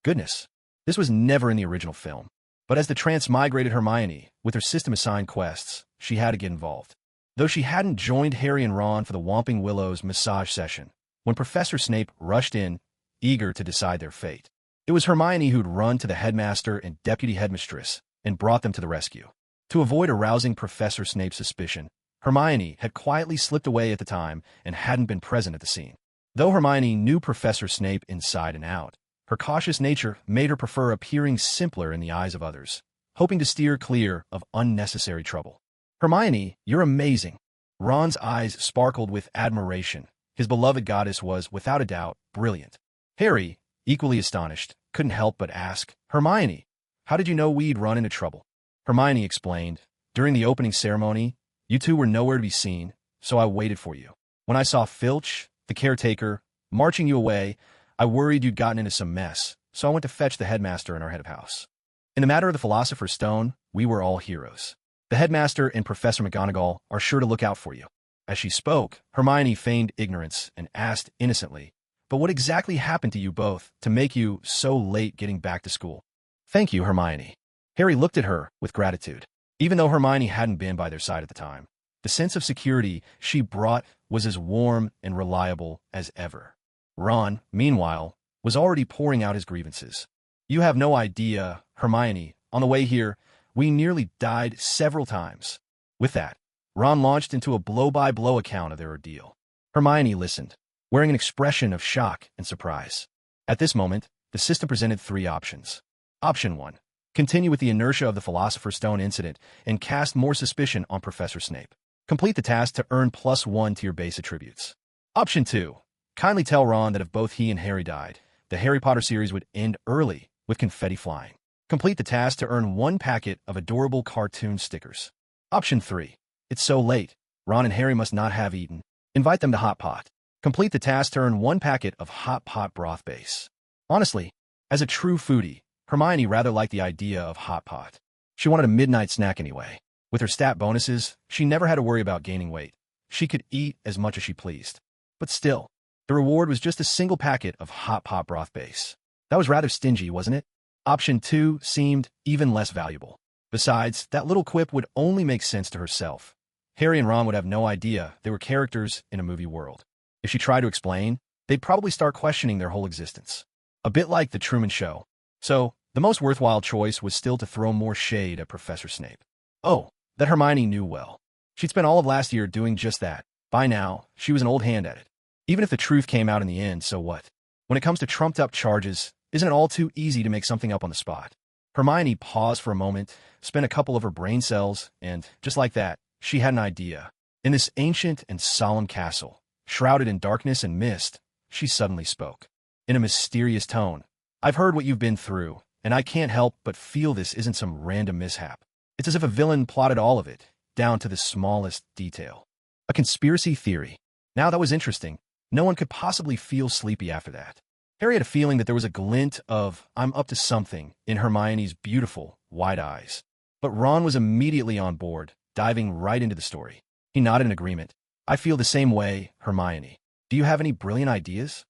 Goodness, this was never in the original film. But as the transmigrated Hermione, with her system-assigned quests, she had to get involved. Though she hadn't joined Harry and Ron for the Whomping Willow's massage session, when Professor Snape rushed in, eager to decide their fate, it was Hermione who'd run to the headmaster and deputy headmistress and brought them to the rescue. To avoid arousing Professor Snape's suspicion, Hermione had quietly slipped away at the time and hadn't been present at the scene. Though Hermione knew Professor Snape inside and out, her cautious nature made her prefer appearing simpler in the eyes of others, hoping to steer clear of unnecessary trouble. "Hermione, you're amazing." Ron's eyes sparkled with admiration. His beloved goddess was, without a doubt, brilliant. Harry, equally astonished, couldn't help but ask, "Hermione, how did you know we'd run into trouble?" Hermione explained, "During the opening ceremony, you two were nowhere to be seen, so I waited for you. When I saw Filch, the caretaker, marching you away, I worried you'd gotten into some mess, so I went to fetch the headmaster and our head of house. In the matter of the Philosopher's Stone, we were all heroes. The headmaster and Professor McGonagall are sure to look out for you." As she spoke, Hermione feigned ignorance and asked innocently, "But what exactly happened to you both to make you so late getting back to school?" "Thank you, Hermione." Harry looked at her with gratitude. Even though Hermione hadn't been by their side at the time, the sense of security she brought was as warm and reliable as ever. Ron, meanwhile, was already pouring out his grievances. "You have no idea, Hermione. On the way here, we nearly died several times." With that, Ron launched into a blow-by-blow account of their ordeal. Hermione listened, wearing an expression of shock and surprise. At this moment, the system presented three options. Option 1. Continue with the inertia of the Philosopher's Stone incident and cast more suspicion on Professor Snape. Complete the task to earn +1 to your base attributes. Option 2. Kindly tell Ron that if both he and Harry died, the Harry Potter series would end early with confetti flying. Complete the task to earn 1 packet of adorable cartoon stickers. Option 3. It's so late. Ron and Harry must not have eaten. Invite them to Hot Pot. Complete the task to earn 1 packet of Hot Pot broth base. Honestly, as a true foodie, Hermione rather liked the idea of Hot Pot. She wanted a midnight snack anyway. With her stat bonuses, she never had to worry about gaining weight. She could eat as much as she pleased. But still, the reward was just a single packet of Hot Pot broth base. That was rather stingy, wasn't it? Option 2 seemed even less valuable. Besides, that little quip would only make sense to herself. Harry and Ron would have no idea they were characters in a movie world. If she tried to explain, they'd probably start questioning their whole existence. A bit like the Truman Show. So, the most worthwhile choice was still to throw more shade at Professor Snape. Oh, that Hermione knew well. She'd spent all of last year doing just that. By now, she was an old hand at it. Even if the truth came out in the end, so what? When it comes to trumped-up charges, isn't it all too easy to make something up on the spot? Hermione paused for a moment, spent a couple of her brain cells, and, just like that, she had an idea. In this ancient and solemn castle, shrouded in darkness and mist, she suddenly spoke. In a mysterious tone, "I've heard what you've been through, and I can't help but feel this isn't some random mishap. It's as if a villain plotted all of it, down to the smallest detail. A conspiracy theory." Now that was interesting. No one could possibly feel sleepy after that. Harry had a feeling that there was a glint of "I'm up to something" in Hermione's beautiful, wide eyes. But Ron was immediately on board, diving right into the story. He nodded in agreement. "I feel the same way, Hermione. Do you have any brilliant ideas?"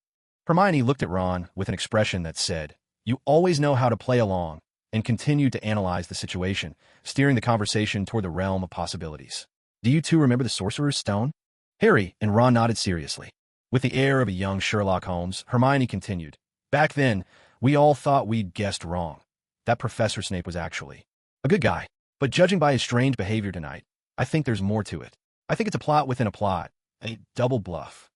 Hermione looked at Ron with an expression that said, "You always know how to play along," and continued to analyze the situation, steering the conversation toward the realm of possibilities. "Do you two remember the Sorcerer's Stone?" Harry and Ron nodded seriously. With the air of a young Sherlock Holmes, Hermione continued, "Back then, we all thought we'd guessed wrong. That Professor Snape was actually a good guy. But judging by his strange behavior tonight, I think there's more to it. I think it's a plot within a plot, a double bluff.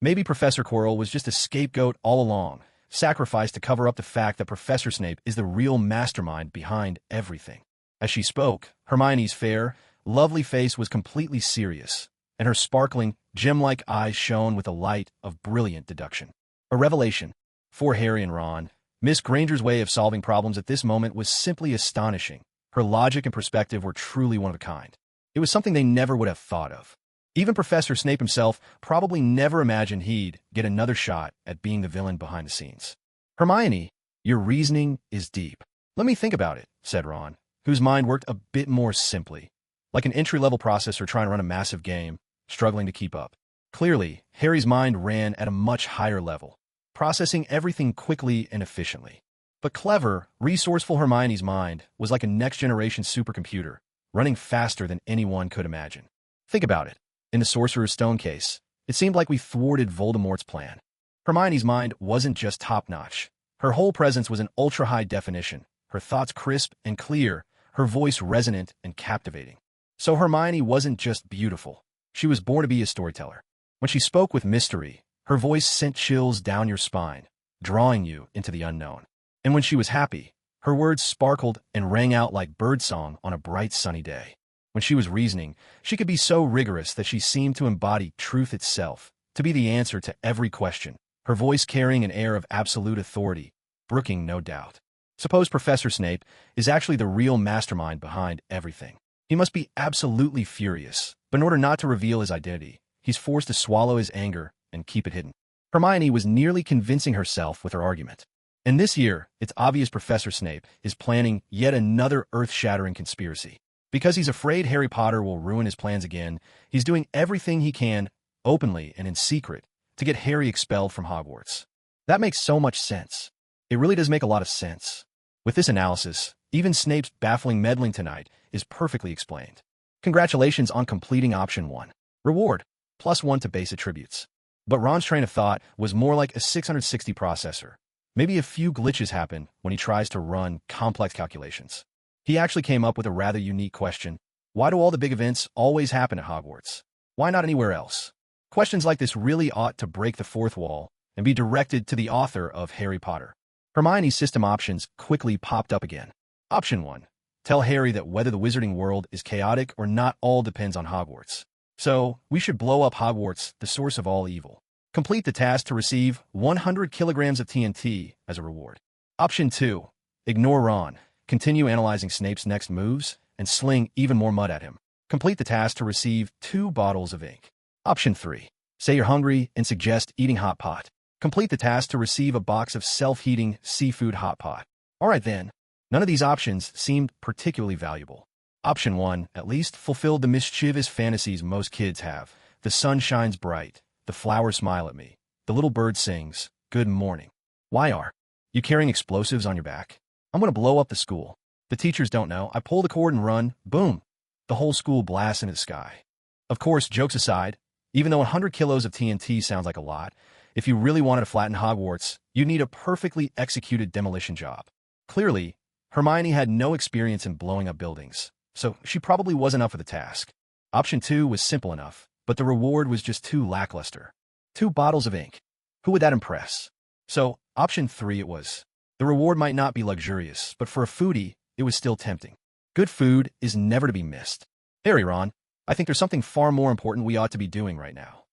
Maybe Professor Quirrell was just a scapegoat all along, sacrificed to cover up the fact that Professor Snape is the real mastermind behind everything." As she spoke, Hermione's fair, lovely face was completely serious, and her sparkling, gem-like eyes shone with the light of brilliant deduction. A revelation. For Harry and Ron, Miss Granger's way of solving problems at this moment was simply astonishing. Her logic and perspective were truly one of a kind. It was something they never would have thought of. Even Professor Snape himself probably never imagined he'd get another shot at being the villain behind the scenes. "Hermione, your reasoning is deep." "Let me think about it," said Ron, whose mind worked a bit more simply, like an entry-level processor trying to run a massive game, struggling to keep up. Clearly, Harry's mind ran at a much higher level, processing everything quickly and efficiently. But clever, resourceful Hermione's mind was like a next-generation supercomputer, running faster than anyone could imagine. Think about it. In the Sorcerer's Stone case, it seemed like we thwarted Voldemort's plan. Hermione's mind wasn't just top-notch. Her whole presence was in ultra-high definition, her thoughts crisp and clear, her voice resonant and captivating. So Hermione wasn't just beautiful. She was born to be a storyteller. When she spoke with mystery, her voice sent chills down your spine, drawing you into the unknown. And when she was happy, her words sparkled and rang out like birdsong on a bright sunny day. When she was reasoning, she could be so rigorous that she seemed to embody truth itself, to be the answer to every question, her voice carrying an air of absolute authority, brooking no doubt. Suppose Professor Snape is actually the real mastermind behind everything. He must be absolutely furious, but in order not to reveal his identity, he's forced to swallow his anger and keep it hidden. Hermione was nearly convincing herself with her argument. And this year, it's obvious Professor Snape is planning yet another earth-shattering conspiracy. Because he's afraid Harry Potter will ruin his plans again, he's doing everything he can, openly and in secret, to get Harry expelled from Hogwarts. That makes so much sense. It really does make a lot of sense. With this analysis, even Snape's baffling meddling tonight is perfectly explained. Congratulations on completing option 1. Reward, +1 to base attributes. But Ron's train of thought was more like a 660 processor. Maybe a few glitches happen when he tries to run complex calculations. He actually came up with a rather unique question. Why do all the big events always happen at Hogwarts? Why not anywhere else? Questions like this really ought to break the fourth wall and be directed to the author of Harry Potter. Hermione's system options quickly popped up again. Option 1. Tell Harry that whether the wizarding world is chaotic or not all depends on Hogwarts. So, we should blow up Hogwarts, the source of all evil. Complete the task to receive 100 kilograms of TNT as a reward. Option 2. Ignore Ron. Continue analyzing Snape's next moves and sling even more mud at him. Complete the task to receive 2 bottles of ink. Option 3. Say you're hungry and suggest eating hot pot. Complete the task to receive a box of self-heating seafood hot pot. Alright then, none of these options seemed particularly valuable. Option 1 at least fulfilled the mischievous fantasies most kids have. The sun shines bright, the flowers smile at me, the little bird sings, good morning. Why are you carrying explosives on your back? I'm going to blow up the school. The teachers don't know. I pull the cord and run. Boom. The whole school blasts into the sky. Of course, jokes aside, even though 100 kilos of TNT sounds like a lot, if you really wanted to flatten Hogwarts, you'd need a perfectly executed demolition job. Clearly, Hermione had no experience in blowing up buildings, so she probably wasn't up for the task. Option 2 was simple enough, but the reward was just too lackluster. 2 bottles of ink. Who would that impress? So, option 3 it was. The reward might not be luxurious, but for a foodie, it was still tempting. Good food is never to be missed. Harry, Ron, I think there's something far more important we ought to be doing right now.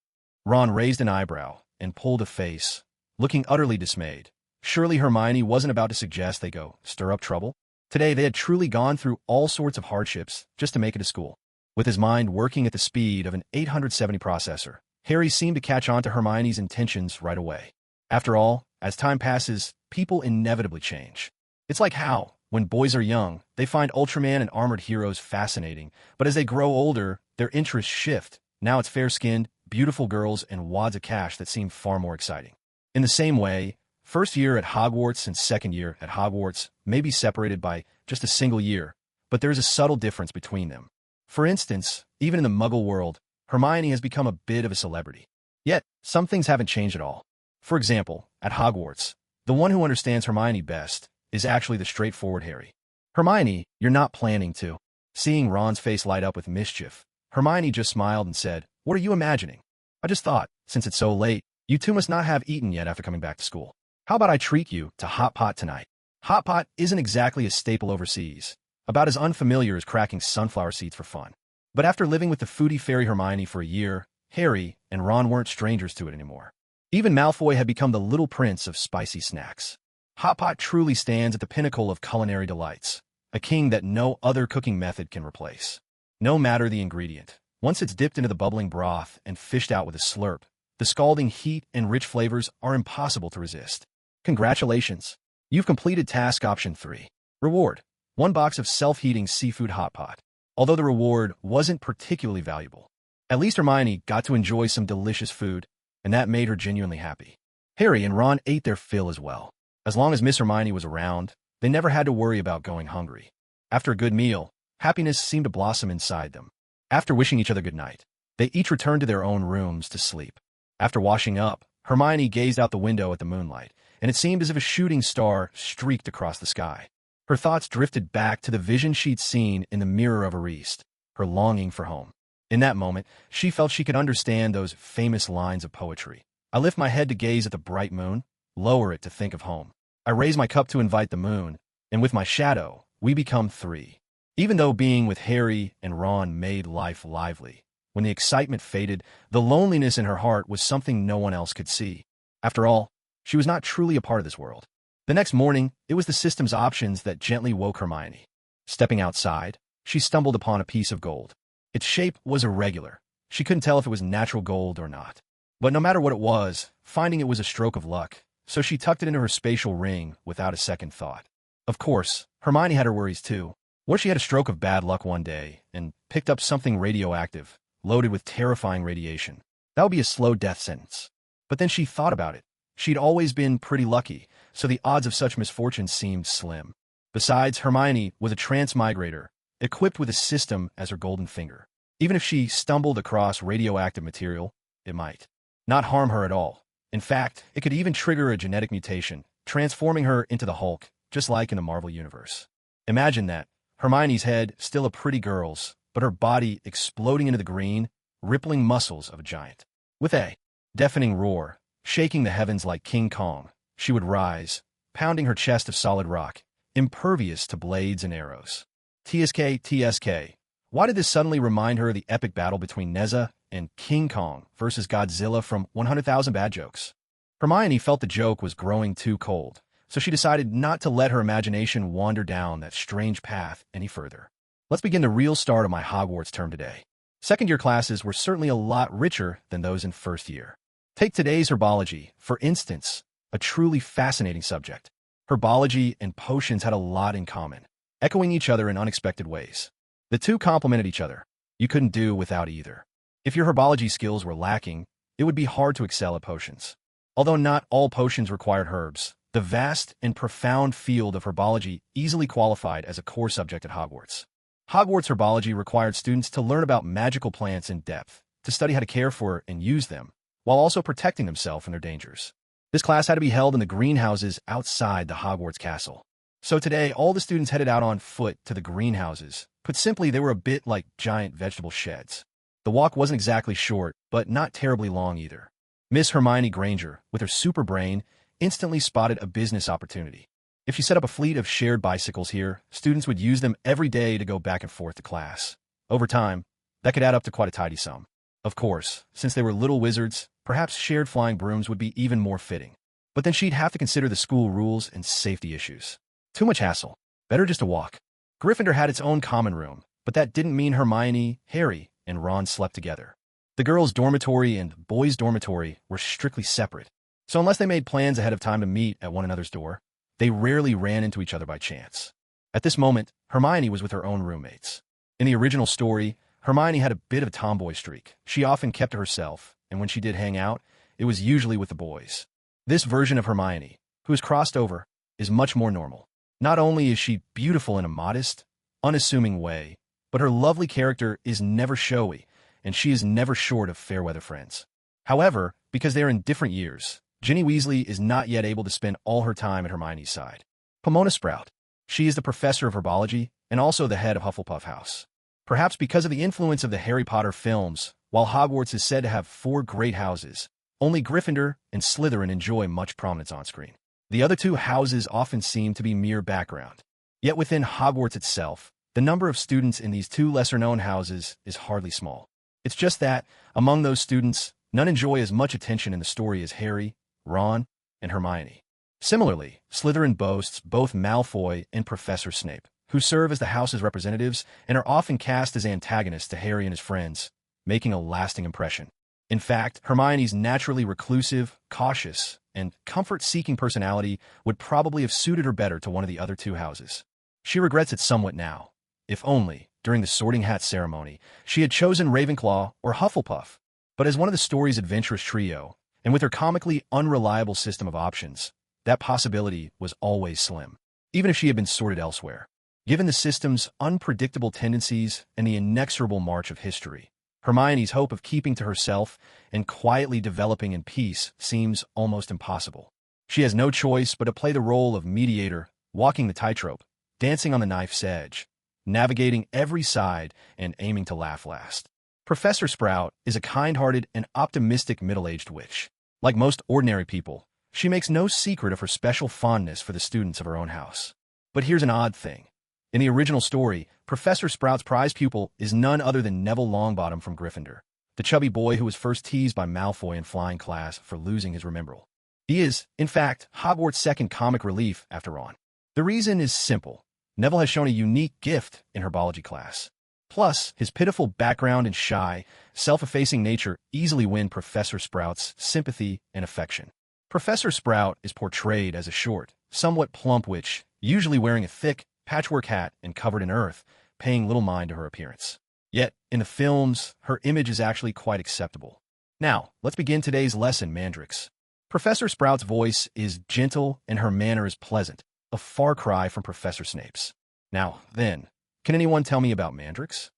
Ron raised an eyebrow and pulled a face, looking utterly dismayed. Surely Hermione wasn't about to suggest they go stir up trouble? Today they had truly gone through all sorts of hardships just to make it to school. With his mind working at the speed of an 870 processor, Harry seemed to catch on to Hermione's intentions right away. After all, as time passes, people inevitably change. It's like how, when boys are young, they find Ultraman and armored heroes fascinating, but as they grow older, their interests shift. Now it's fair-skinned, beautiful girls and wads of cash that seem far more exciting. In the same way, first year at Hogwarts and second year at Hogwarts may be separated by just a single year, but there is a subtle difference between them. For instance, even in the Muggle world, Hermione has become a bit of a celebrity. Yet, some things haven't changed at all. For example, at Hogwarts, the one who understands Hermione best is actually the straightforward Harry. Hermione, you're not planning to. Seeing Ron's face light up with mischief, Hermione just smiled and said, "What are you imagining? I just thought, since it's so late, you two must not have eaten yet after coming back to school. How about I treat you to hot pot tonight?" Hot pot isn't exactly a staple overseas, about as unfamiliar as cracking sunflower seeds for fun. But after living with the foodie fairy Hermione for a year, Harry and Ron weren't strangers to it anymore. Even Malfoy had become the little prince of spicy snacks. Hot pot truly stands at the pinnacle of culinary delights, a king that no other cooking method can replace. No matter the ingredient, once it's dipped into the bubbling broth and fished out with a slurp, the scalding heat and rich flavors are impossible to resist. Congratulations! You've completed task option 3. Reward: 1 box of self-heating seafood hot pot. Although the reward wasn't particularly valuable, at least Hermione got to enjoy some delicious food, and that made her genuinely happy. Harry and Ron ate their fill as well. As long as Miss Hermione was around, they never had to worry about going hungry. After a good meal, happiness seemed to blossom inside them. After wishing each other good night, they each returned to their own rooms to sleep. After washing up, Hermione gazed out the window at the moonlight, and it seemed as if a shooting star streaked across the sky. Her thoughts drifted back to the vision she'd seen in the mirror of Ariste, her longing for home. In that moment, she felt she could understand those famous lines of poetry. I lift my head to gaze at the bright moon, lower it to think of home. I raise my cup to invite the moon, and with my shadow, we become 3. Even though being with Harry and Ron made life lively, when the excitement faded, the loneliness in her heart was something no one else could see. After all, she was not truly a part of this world. The next morning, it was the system's options that gently woke Hermione. Stepping outside, she stumbled upon a piece of gold. Its shape was irregular. She couldn't tell if it was natural gold or not. But no matter what it was, finding it was a stroke of luck, so she tucked it into her spatial ring without a second thought. Of course, Hermione had her worries too. What if she had a stroke of bad luck one day and picked up something radioactive, loaded with terrifying radiation? That would be a slow death sentence. But then she thought about it. She'd always been pretty lucky, so the odds of such misfortune seemed slim. Besides, Hermione was a transmigrator, equipped with a system as her golden finger. Even if she stumbled across radioactive material, it might not harm her at all. In fact, it could even trigger a genetic mutation, transforming her into the Hulk, just like in the Marvel Universe. Imagine that. Hermione's head still a pretty girl's, but her body exploding into the green, rippling muscles of a giant. With a deafening roar, shaking the heavens like King Kong, she would rise, pounding her chest of solid rock, impervious to blades and arrows. TSK, TSK. Why did this suddenly remind her of the epic battle between Neza and King Kong versus Godzilla from 100,000 Bad Jokes? Hermione felt the joke was growing too cold, so she decided not to let her imagination wander down that strange path any further. Let's begin the real start of my Hogwarts term today. Second-year classes were certainly a lot richer than those in first year. Take today's herbology, for instance, a truly fascinating subject. Herbology and potions had a lot in common, echoing each other in unexpected ways. The two complemented each other. You couldn't do without either. If your herbology skills were lacking, it would be hard to excel at potions. Although not all potions required herbs, The vast and profound field of herbology easily qualified as a core subject at Hogwarts. Hogwarts herbology required students to learn about magical plants in depth, to study how to care for and use them, while also protecting themselves from their dangers. This class had to be held in the greenhouses outside the Hogwarts castle. So today, all the students headed out on foot to the greenhouses. Put simply, they were a bit like giant vegetable sheds. The walk wasn't exactly short, but not terribly long either. Miss Hermione Granger, with her super brain, instantly spotted a business opportunity. If she set up a fleet of shared bicycles here, students would use them every day to go back and forth to class. Over time, that could add up to quite a tidy sum. Of course, since they were little wizards, perhaps shared flying brooms would be even more fitting. But then she'd have to consider the school rules and safety issues. Too much hassle. Better just to walk. Gryffindor had its own common room, but that didn't mean Hermione, Harry, and Ron slept together. The girls' dormitory and boys' dormitory were strictly separate, so unless they made plans ahead of time to meet at one another's door, they rarely ran into each other by chance. At this moment, Hermione was with her own roommates. In the original story, Hermione had a bit of a tomboy streak. She often kept to herself, and when she did hang out, it was usually with the boys. This version of Hermione, who has crossed over, is much more normal. Not only is she beautiful in a modest, unassuming way, but her lovely character is never showy, and she is never short of fair-weather friends. However, because they are in different years, Ginny Weasley is not yet able to spend all her time at Hermione's side. Pomona Sprout. She is the professor of herbology and also the head of Hufflepuff House. Perhaps because of the influence of the Harry Potter films, while Hogwarts is said to have 4 great houses, only Gryffindor and Slytherin enjoy much prominence on screen. The other 2 houses often seem to be mere background. Yet within Hogwarts itself, the number of students in these 2 lesser-known houses is hardly small. It's just that, among those students, none enjoy as much attention in the story as Harry, Ron, and Hermione. Similarly, Slytherin boasts both Malfoy and Professor Snape, who serve as the house's representatives and are often cast as antagonists to Harry and his friends, making a lasting impression. In fact, Hermione's naturally reclusive, cautious, and comfort-seeking personality would probably have suited her better to one of the other 2 houses. She regrets it somewhat now. If only, during the Sorting Hat ceremony, she had chosen Ravenclaw or Hufflepuff. But as one of the story's adventurous trio, and with her comically unreliable system of options, that possibility was always slim, even if she had been sorted elsewhere. Given the system's unpredictable tendencies and the inexorable march of history, Hermione's hope of keeping to herself and quietly developing in peace seems almost impossible. She has no choice but to play the role of mediator, walking the tightrope, dancing on the knife's edge, navigating every side and aiming to laugh last. Professor Sprout is a kind-hearted and optimistic middle-aged witch. Like most ordinary people, she makes no secret of her special fondness for the students of her own house. But here's an odd thing. In the original story, Professor Sprout's prize pupil is none other than Neville Longbottom from Gryffindor, the chubby boy who was first teased by Malfoy in flying class for losing his Remembrall. He is, in fact, Hogwarts' second comic relief after Ron. The reason is simple. Neville has shown a unique gift in herbology class. Plus, his pitiful background and shy, self-effacing nature easily win Professor Sprout's sympathy and affection. Professor Sprout is portrayed as a short, somewhat plump witch, usually wearing a thick, patchwork hat and covered in earth, paying little mind to her appearance. Yet, in the films, her image is actually quite acceptable. Now, let's begin today's lesson, Mandrix. Professor Sprout's voice is gentle and her manner is pleasant, a far cry from Professor Snape's. Now, then, can anyone tell me about Mandrix?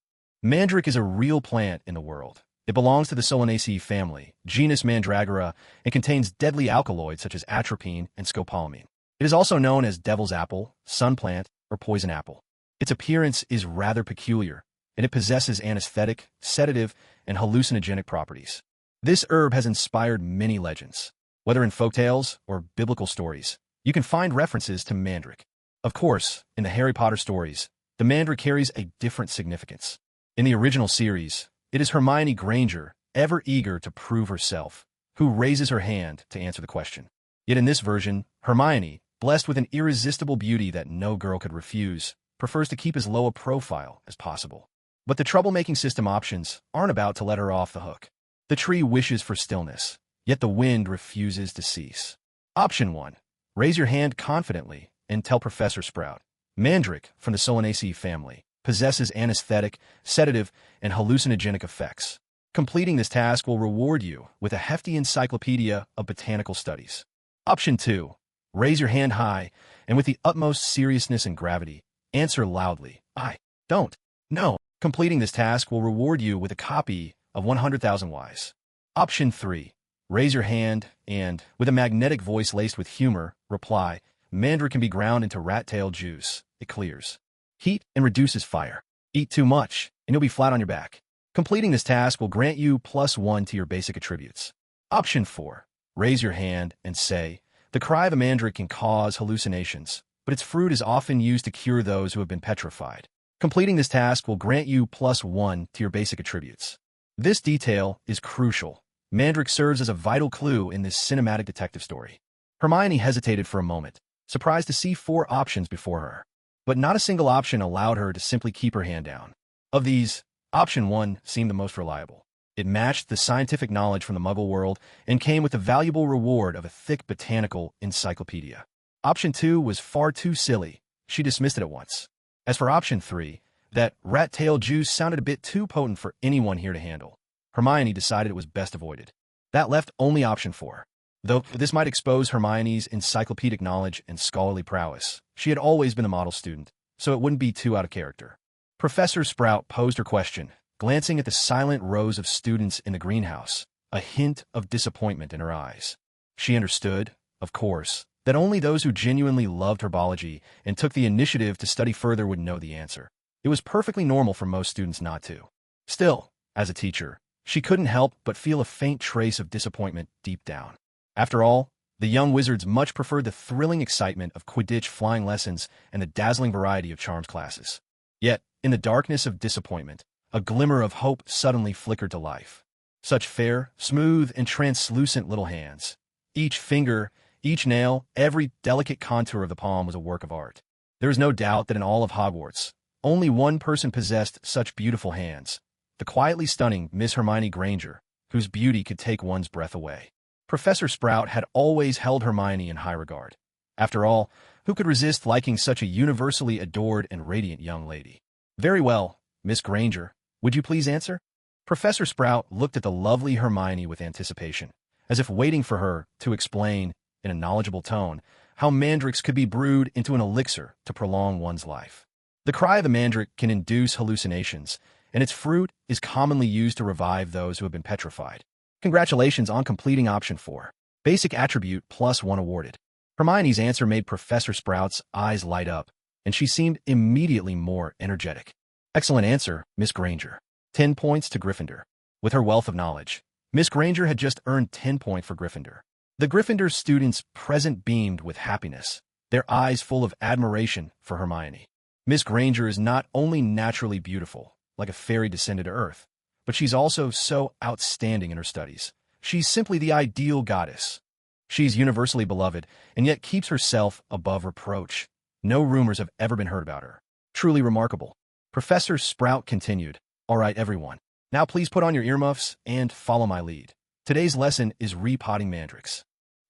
Mandrake is a real plant in the world. It belongs to the Solanaceae family, genus Mandragora, and contains deadly alkaloids such as atropine and scopolamine. It is also known as devil's apple, sun plant, or poison apple. Its appearance is rather peculiar, and it possesses anesthetic, sedative, and hallucinogenic properties. This herb has inspired many legends. Whether in folktales or biblical stories, you can find references to mandrake. Of course, in the Harry Potter stories, the mandrake carries a different significance. In the original series, it is Hermione Granger, ever eager to prove herself, who raises her hand to answer the question. Yet in this version, Hermione, blessed with an irresistible beauty that no girl could refuse, prefers to keep as low a profile as possible. But the troublemaking system options aren't about to let her off the hook. The tree wishes for stillness, yet the wind refuses to cease. Option 1. Raise your hand confidently and tell Professor Sprout. Mandrake, from the Solanaceae family, possesses anesthetic, sedative, and hallucinogenic effects. Completing this task will reward you with a hefty encyclopedia of botanical studies. Option 2. Raise your hand high, and with the utmost seriousness and gravity, answer loudly, I don't know. Completing this task will reward you with a copy of 100,000 Ys. Option 3. Raise your hand and, with a magnetic voice laced with humor, reply, Mandrake can be ground into rat-tail juice. It clears heat and reduces fire. Eat too much, and you'll be flat on your back. Completing this task will grant you +1 to your basic attributes. Option 4. Raise your hand and say, the cry of a mandrake can cause hallucinations, but its fruit is often used to cure those who have been petrified. Completing this task will grant you +1 to your basic attributes. This detail is crucial. Mandrake serves as a vital clue in this cinematic detective story. Hermione hesitated for a moment, surprised to see 4 options before her. But not a single option allowed her to simply keep her hand down. Of these, option 1 seemed the most reliable. It matched the scientific knowledge from the Muggle world and came with the valuable reward of a thick botanical encyclopedia. Option 2 was far too silly. She dismissed it at once. As for option 3, that rat-tail juice sounded a bit too potent for anyone here to handle. Hermione decided it was best avoided. That left only option 4. Though this might expose Hermione's encyclopedic knowledge and scholarly prowess, she had always been a model student, so it wouldn't be too out of character. Professor Sprout posed her question, glancing at the silent rows of students in the greenhouse, a hint of disappointment in her eyes. She understood, of course, that only those who genuinely loved herbology and took the initiative to study further would know the answer. It was perfectly normal for most students not to. Still, as a teacher, she couldn't help but feel a faint trace of disappointment deep down. After all, the young wizards much preferred the thrilling excitement of Quidditch flying lessons and the dazzling variety of charms classes. Yet, in the darkness of disappointment, a glimmer of hope suddenly flickered to life. Such fair, smooth, and translucent little hands. Each finger, each nail, every delicate contour of the palm was a work of art. There is no doubt that in all of Hogwarts, only one person possessed such beautiful hands, the quietly stunning Miss Hermione Granger, whose beauty could take one's breath away. Professor Sprout had always held Hermione in high regard. After all, who could resist liking such a universally adored and radiant young lady? Very well, Miss Granger, would you please answer? Professor Sprout looked at the lovely Hermione with anticipation, as if waiting for her to explain, in a knowledgeable tone, how mandrakes could be brewed into an elixir to prolong one's life. The cry of the mandrake can induce hallucinations, and its fruit is commonly used to revive those who have been petrified. Congratulations on completing option 4. Basic attribute +1 awarded. Hermione's answer made Professor Sprout's eyes light up, and she seemed immediately more energetic. Excellent answer, Miss Granger. 10 points to Gryffindor. With her wealth of knowledge, Miss Granger had just earned 10 points for Gryffindor. The Gryffindor students present beamed with happiness, their eyes full of admiration for Hermione. Miss Granger is not only naturally beautiful, like a fairy descended to Earth, but she's also so outstanding in her studies. She's simply the ideal goddess. She's universally beloved, and yet keeps herself above reproach. No rumors have ever been heard about her. Truly remarkable. Professor Sprout continued, All right, everyone. Now please put on your earmuffs and follow my lead. Today's lesson is repotting mandrakes.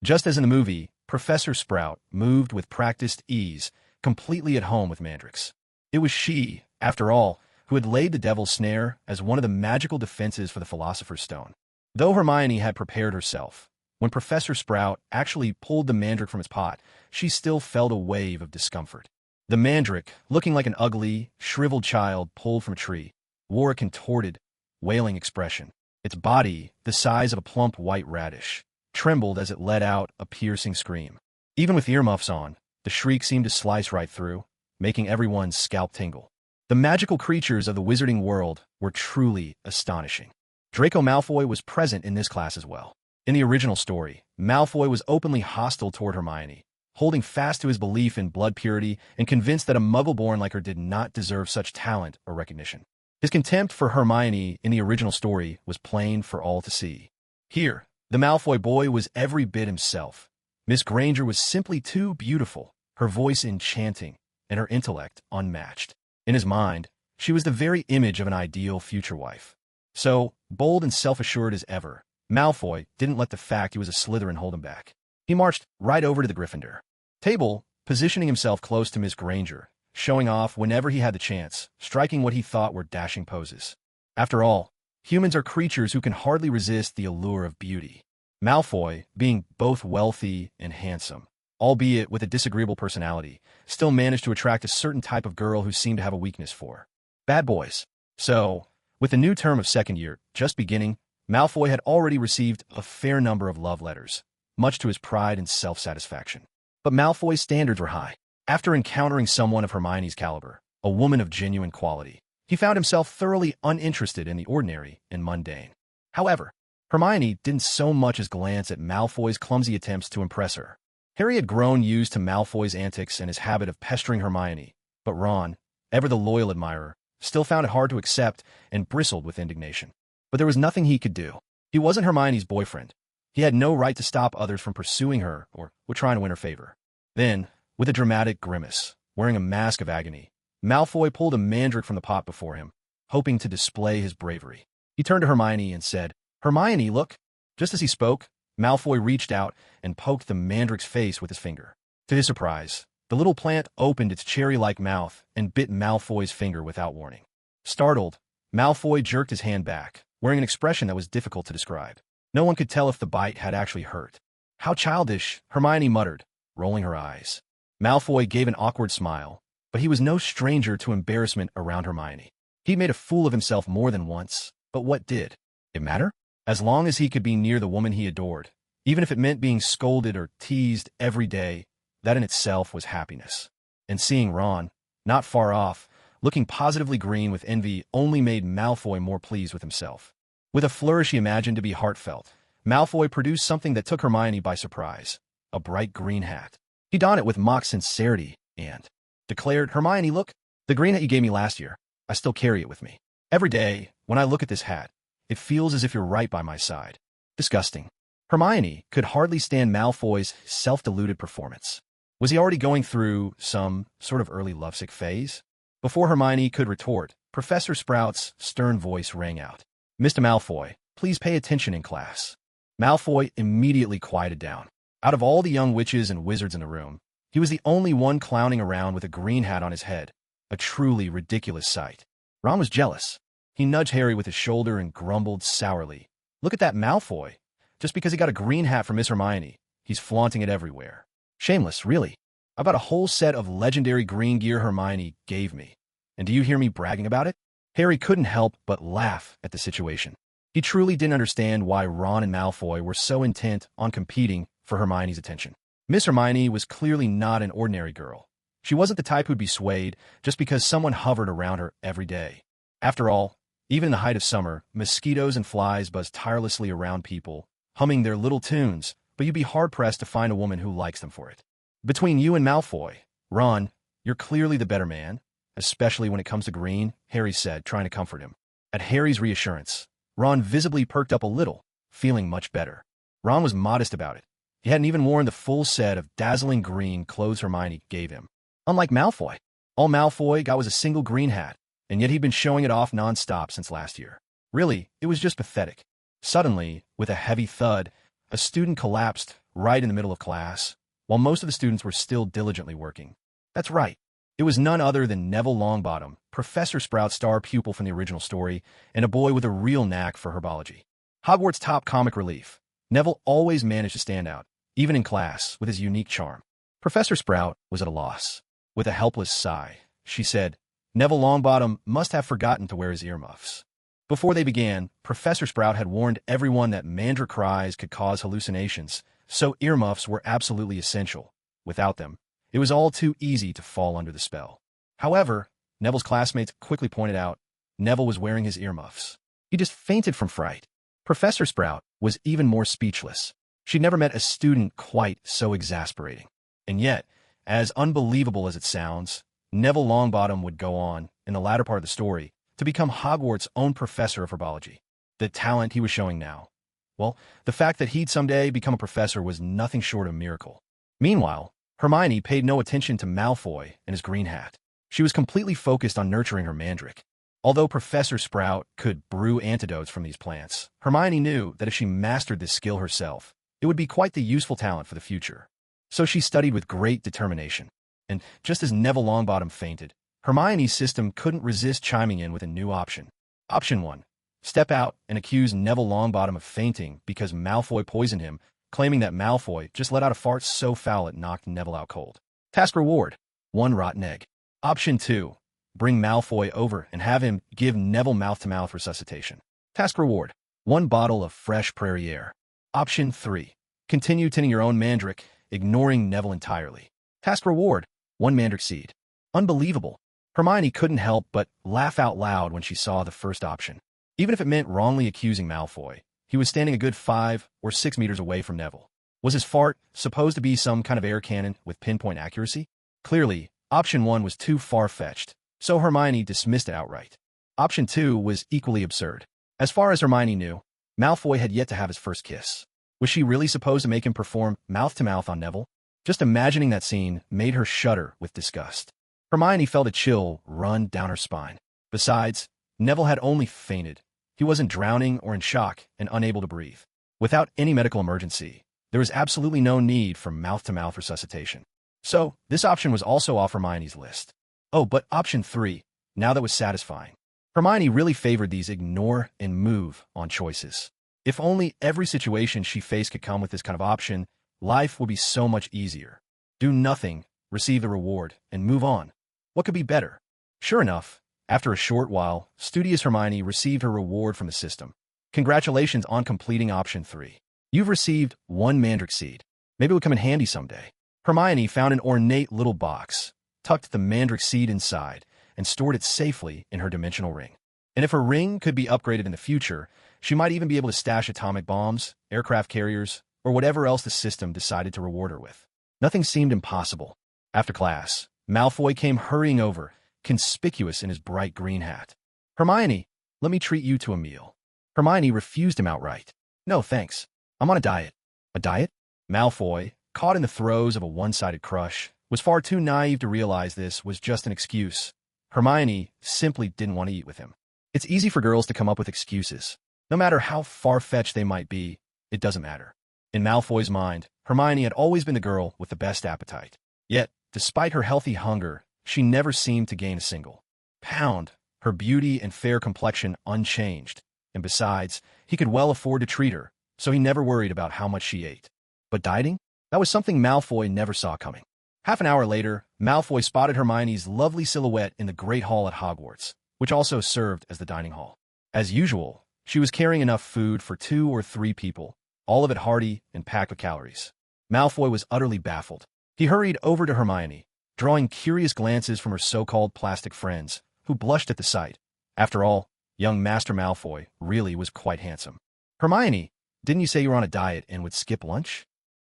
Just as in the movie, Professor Sprout moved with practiced ease, completely at home with mandrakes. It was she, after all, who had laid the devil's snare as one of the magical defenses for the Philosopher's Stone. Though Hermione had prepared herself, when Professor Sprout actually pulled the mandrake from its pot, she still felt a wave of discomfort. The mandrake, looking like an ugly, shriveled child pulled from a tree, wore a contorted, wailing expression. Its body, the size of a plump white radish, trembled as it let out a piercing scream. Even with earmuffs on, the shriek seemed to slice right through, making everyone's scalp tingle. The magical creatures of the wizarding world were truly astonishing. Draco Malfoy was present in this class as well. In the original story, Malfoy was openly hostile toward Hermione, holding fast to his belief in blood purity and convinced that a muggle-born like her did not deserve such talent or recognition. His contempt for Hermione in the original story was plain for all to see. Here, the Malfoy boy was every bit himself. Miss Granger was simply too beautiful, her voice enchanting, and her intellect unmatched. In his mind, she was the very image of an ideal future wife. So, bold and self-assured as ever, Malfoy didn't let the fact he was a Slytherin hold him back. He marched right over to the Gryffindor table, positioning himself close to Miss Granger, showing off whenever he had the chance, striking what he thought were dashing poses. After all, humans are creatures who can hardly resist the allure of beauty. Malfoy, being both wealthy and handsome, albeit with a disagreeable personality, still managed to attract a certain type of girl who seemed to have a weakness for bad boys. So, with the new term of second year just beginning, Malfoy had already received a fair number of love letters, much to his pride and self-satisfaction. But Malfoy's standards were high. After encountering someone of Hermione's caliber, a woman of genuine quality, he found himself thoroughly uninterested in the ordinary and mundane. However, Hermione didn't so much as glance at Malfoy's clumsy attempts to impress her. Harry had grown used to Malfoy's antics and his habit of pestering Hermione, but Ron, ever the loyal admirer, still found it hard to accept and bristled with indignation. But there was nothing he could do. He wasn't Hermione's boyfriend. He had no right to stop others from pursuing her or trying to win her favor. Then, with a dramatic grimace, wearing a mask of agony, Malfoy pulled a mandrake from the pot before him, hoping to display his bravery. He turned to Hermione and said, "Hermione, look." Just as he spoke, Malfoy reached out and poked the mandrake's face with his finger. To his surprise, the little plant opened its cherry-like mouth and bit Malfoy's finger without warning. Startled, Malfoy jerked his hand back, wearing an expression that was difficult to describe. No one could tell if the bite had actually hurt. "How childish," Hermione muttered, rolling her eyes. Malfoy gave an awkward smile, but he was no stranger to embarrassment around Hermione. He'd made a fool of himself more than once, but what did it matter? As long as he could be near the woman he adored, even if it meant being scolded or teased every day, that in itself was happiness. And seeing Ron, not far off, looking positively green with envy only made Malfoy more pleased with himself. With a flourish he imagined to be heartfelt, Malfoy produced something that took Hermione by surprise, a bright green hat. He donned it with mock sincerity and declared, "Hermione, look, the green hat you gave me last year. I still carry it with me. Every day, when I look at this hat, it feels as if you're right by my side." Disgusting. Hermione could hardly stand Malfoy's self-deluded performance. Was he already going through some sort of early lovesick phase? Before Hermione could retort, Professor Sprout's stern voice rang out. "Mr. Malfoy, please pay attention in class." Malfoy immediately quieted down. Out of all the young witches and wizards in the room, he was the only one clowning around with a green hat on his head, a truly ridiculous sight. Ron was jealous. He nudged Harry with his shoulder and grumbled sourly, "Look at that Malfoy. Just because he got a green hat from Miss Hermione, he's flaunting it everywhere. Shameless, really. I bought a whole set of legendary green gear Hermione gave me. And do you hear me bragging about it?" Harry couldn't help but laugh at the situation. He truly didn't understand why Ron and Malfoy were so intent on competing for Hermione's attention. Miss Hermione was clearly not an ordinary girl. She wasn't the type who'd be swayed just because someone hovered around her every day. After all, even in the height of summer, mosquitoes and flies buzz tirelessly around people, humming their little tunes, but you'd be hard-pressed to find a woman who likes them for it. "Between you and Malfoy, Ron, you're clearly the better man, especially when it comes to green," Harry said, trying to comfort him. At Harry's reassurance, Ron visibly perked up a little, feeling much better. Ron was modest about it. He hadn't even worn the full set of dazzling green clothes Hermione gave him. Unlike Malfoy, all Malfoy got was a single green hat, and yet he'd been showing it off non-stop since last year. Really, it was just pathetic. Suddenly, with a heavy thud, a student collapsed right in the middle of class, while most of the students were still diligently working. That's right. It was none other than Neville Longbottom, Professor Sprout's star pupil from the original story, and a boy with a real knack for herbology. Hogwarts' top comic relief, Neville always managed to stand out, even in class, with his unique charm. Professor Sprout was at a loss. With a helpless sigh, she said, "Neville Longbottom must have forgotten to wear his earmuffs." Before they began, Professor Sprout had warned everyone that mandrake cries could cause hallucinations, so earmuffs were absolutely essential. Without them, it was all too easy to fall under the spell. However, Neville's classmates quickly pointed out, Neville was wearing his earmuffs. He just fainted from fright. Professor Sprout was even more speechless. She'd never met a student quite so exasperating. And yet, as unbelievable as it sounds, Neville Longbottom would go on, in the latter part of the story, to become Hogwarts' own professor of herbology. The talent he was showing now. Well, the fact that he'd someday become a professor was nothing short of a miracle. Meanwhile, Hermione paid no attention to Malfoy and his green hat. She was completely focused on nurturing her mandrake. Although Professor Sprout could brew antidotes from these plants, Hermione knew that if she mastered this skill herself, it would be quite the useful talent for the future. So she studied with great determination. And just as Neville Longbottom fainted, Hermione's system couldn't resist chiming in with a new option. Option 1. Step out and accuse Neville Longbottom of fainting because Malfoy poisoned him, claiming that Malfoy just let out a fart so foul it knocked Neville out cold. Task reward: 1 rotten egg. Option 2: bring Malfoy over and have him give Neville mouth-to-mouth resuscitation. Task reward: 1 bottle of fresh prairie air. Option 3: continue tinning your own mandrake, ignoring Neville entirely. Task reward: 1 mandrake seed. Unbelievable. Hermione couldn't help but laugh out loud when she saw the first option. Even if it meant wrongly accusing Malfoy, he was standing a good 5 or 6 meters away from Neville. Was his fart supposed to be some kind of air cannon with pinpoint accuracy? Clearly, option 1 was too far-fetched, so Hermione dismissed it outright. Option 2 was equally absurd. As far as Hermione knew, Malfoy had yet to have his first kiss. Was she really supposed to make him perform mouth-to-mouth on Neville? Just imagining that scene made her shudder with disgust. Hermione felt a chill run down her spine. Besides, Neville had only fainted. He wasn't drowning or in shock and unable to breathe. Without any medical emergency, there was absolutely no need for mouth-to-mouth resuscitation. So, this option was also off Hermione's list. Oh, but option 3, now that was satisfying. Hermione really favored these ignore and move on choices. If only every situation she faced could come with this kind of option, life would be so much easier. Do nothing, receive the reward, and move on. What could be better? Sure enough, after a short while, studious Hermione received her reward from the system. Congratulations on completing option 3. You've received 1 mandrake seed. Maybe it would come in handy someday. Hermione found an ornate little box, tucked the mandrake seed inside, and stored it safely in her dimensional ring. And if her ring could be upgraded in the future, she might even be able to stash atomic bombs, aircraft carriers, or whatever else the system decided to reward her with. Nothing seemed impossible. After class, Malfoy came hurrying over, conspicuous in his bright green hat. Hermione, let me treat you to a meal. Hermione refused him outright. No, thanks. I'm on a diet. A diet? Malfoy, caught in the throes of a one-sided crush, was far too naive to realize this was just an excuse. Hermione simply didn't want to eat with him. It's easy for girls to come up with excuses. No matter how far-fetched they might be, it doesn't matter. In Malfoy's mind, Hermione had always been the girl with the best appetite. Yet, despite her healthy hunger, she never seemed to gain a single pound, her beauty and fair complexion unchanged. And besides, he could well afford to treat her, so he never worried about how much she ate. But dieting? That was something Malfoy never saw coming. Half an hour later, Malfoy spotted Hermione's lovely silhouette in the Great Hall at Hogwarts, which also served as the dining hall. As usual, she was carrying enough food for 2 or 3 people, all of it hearty and packed with calories. Malfoy was utterly baffled. He hurried over to Hermione, drawing curious glances from her so-called plastic friends, who blushed at the sight. After all, young Master Malfoy really was quite handsome. Hermione, didn't you say you were on a diet and would skip lunch?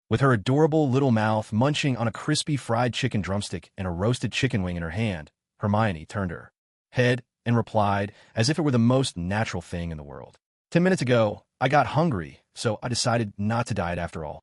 With her adorable little mouth munching on a crispy fried chicken drumstick and a roasted chicken wing in her hand, Hermione turned her head and replied as if it were the most natural thing in the world. 10 minutes ago, I got hungry, so I decided not to diet after all.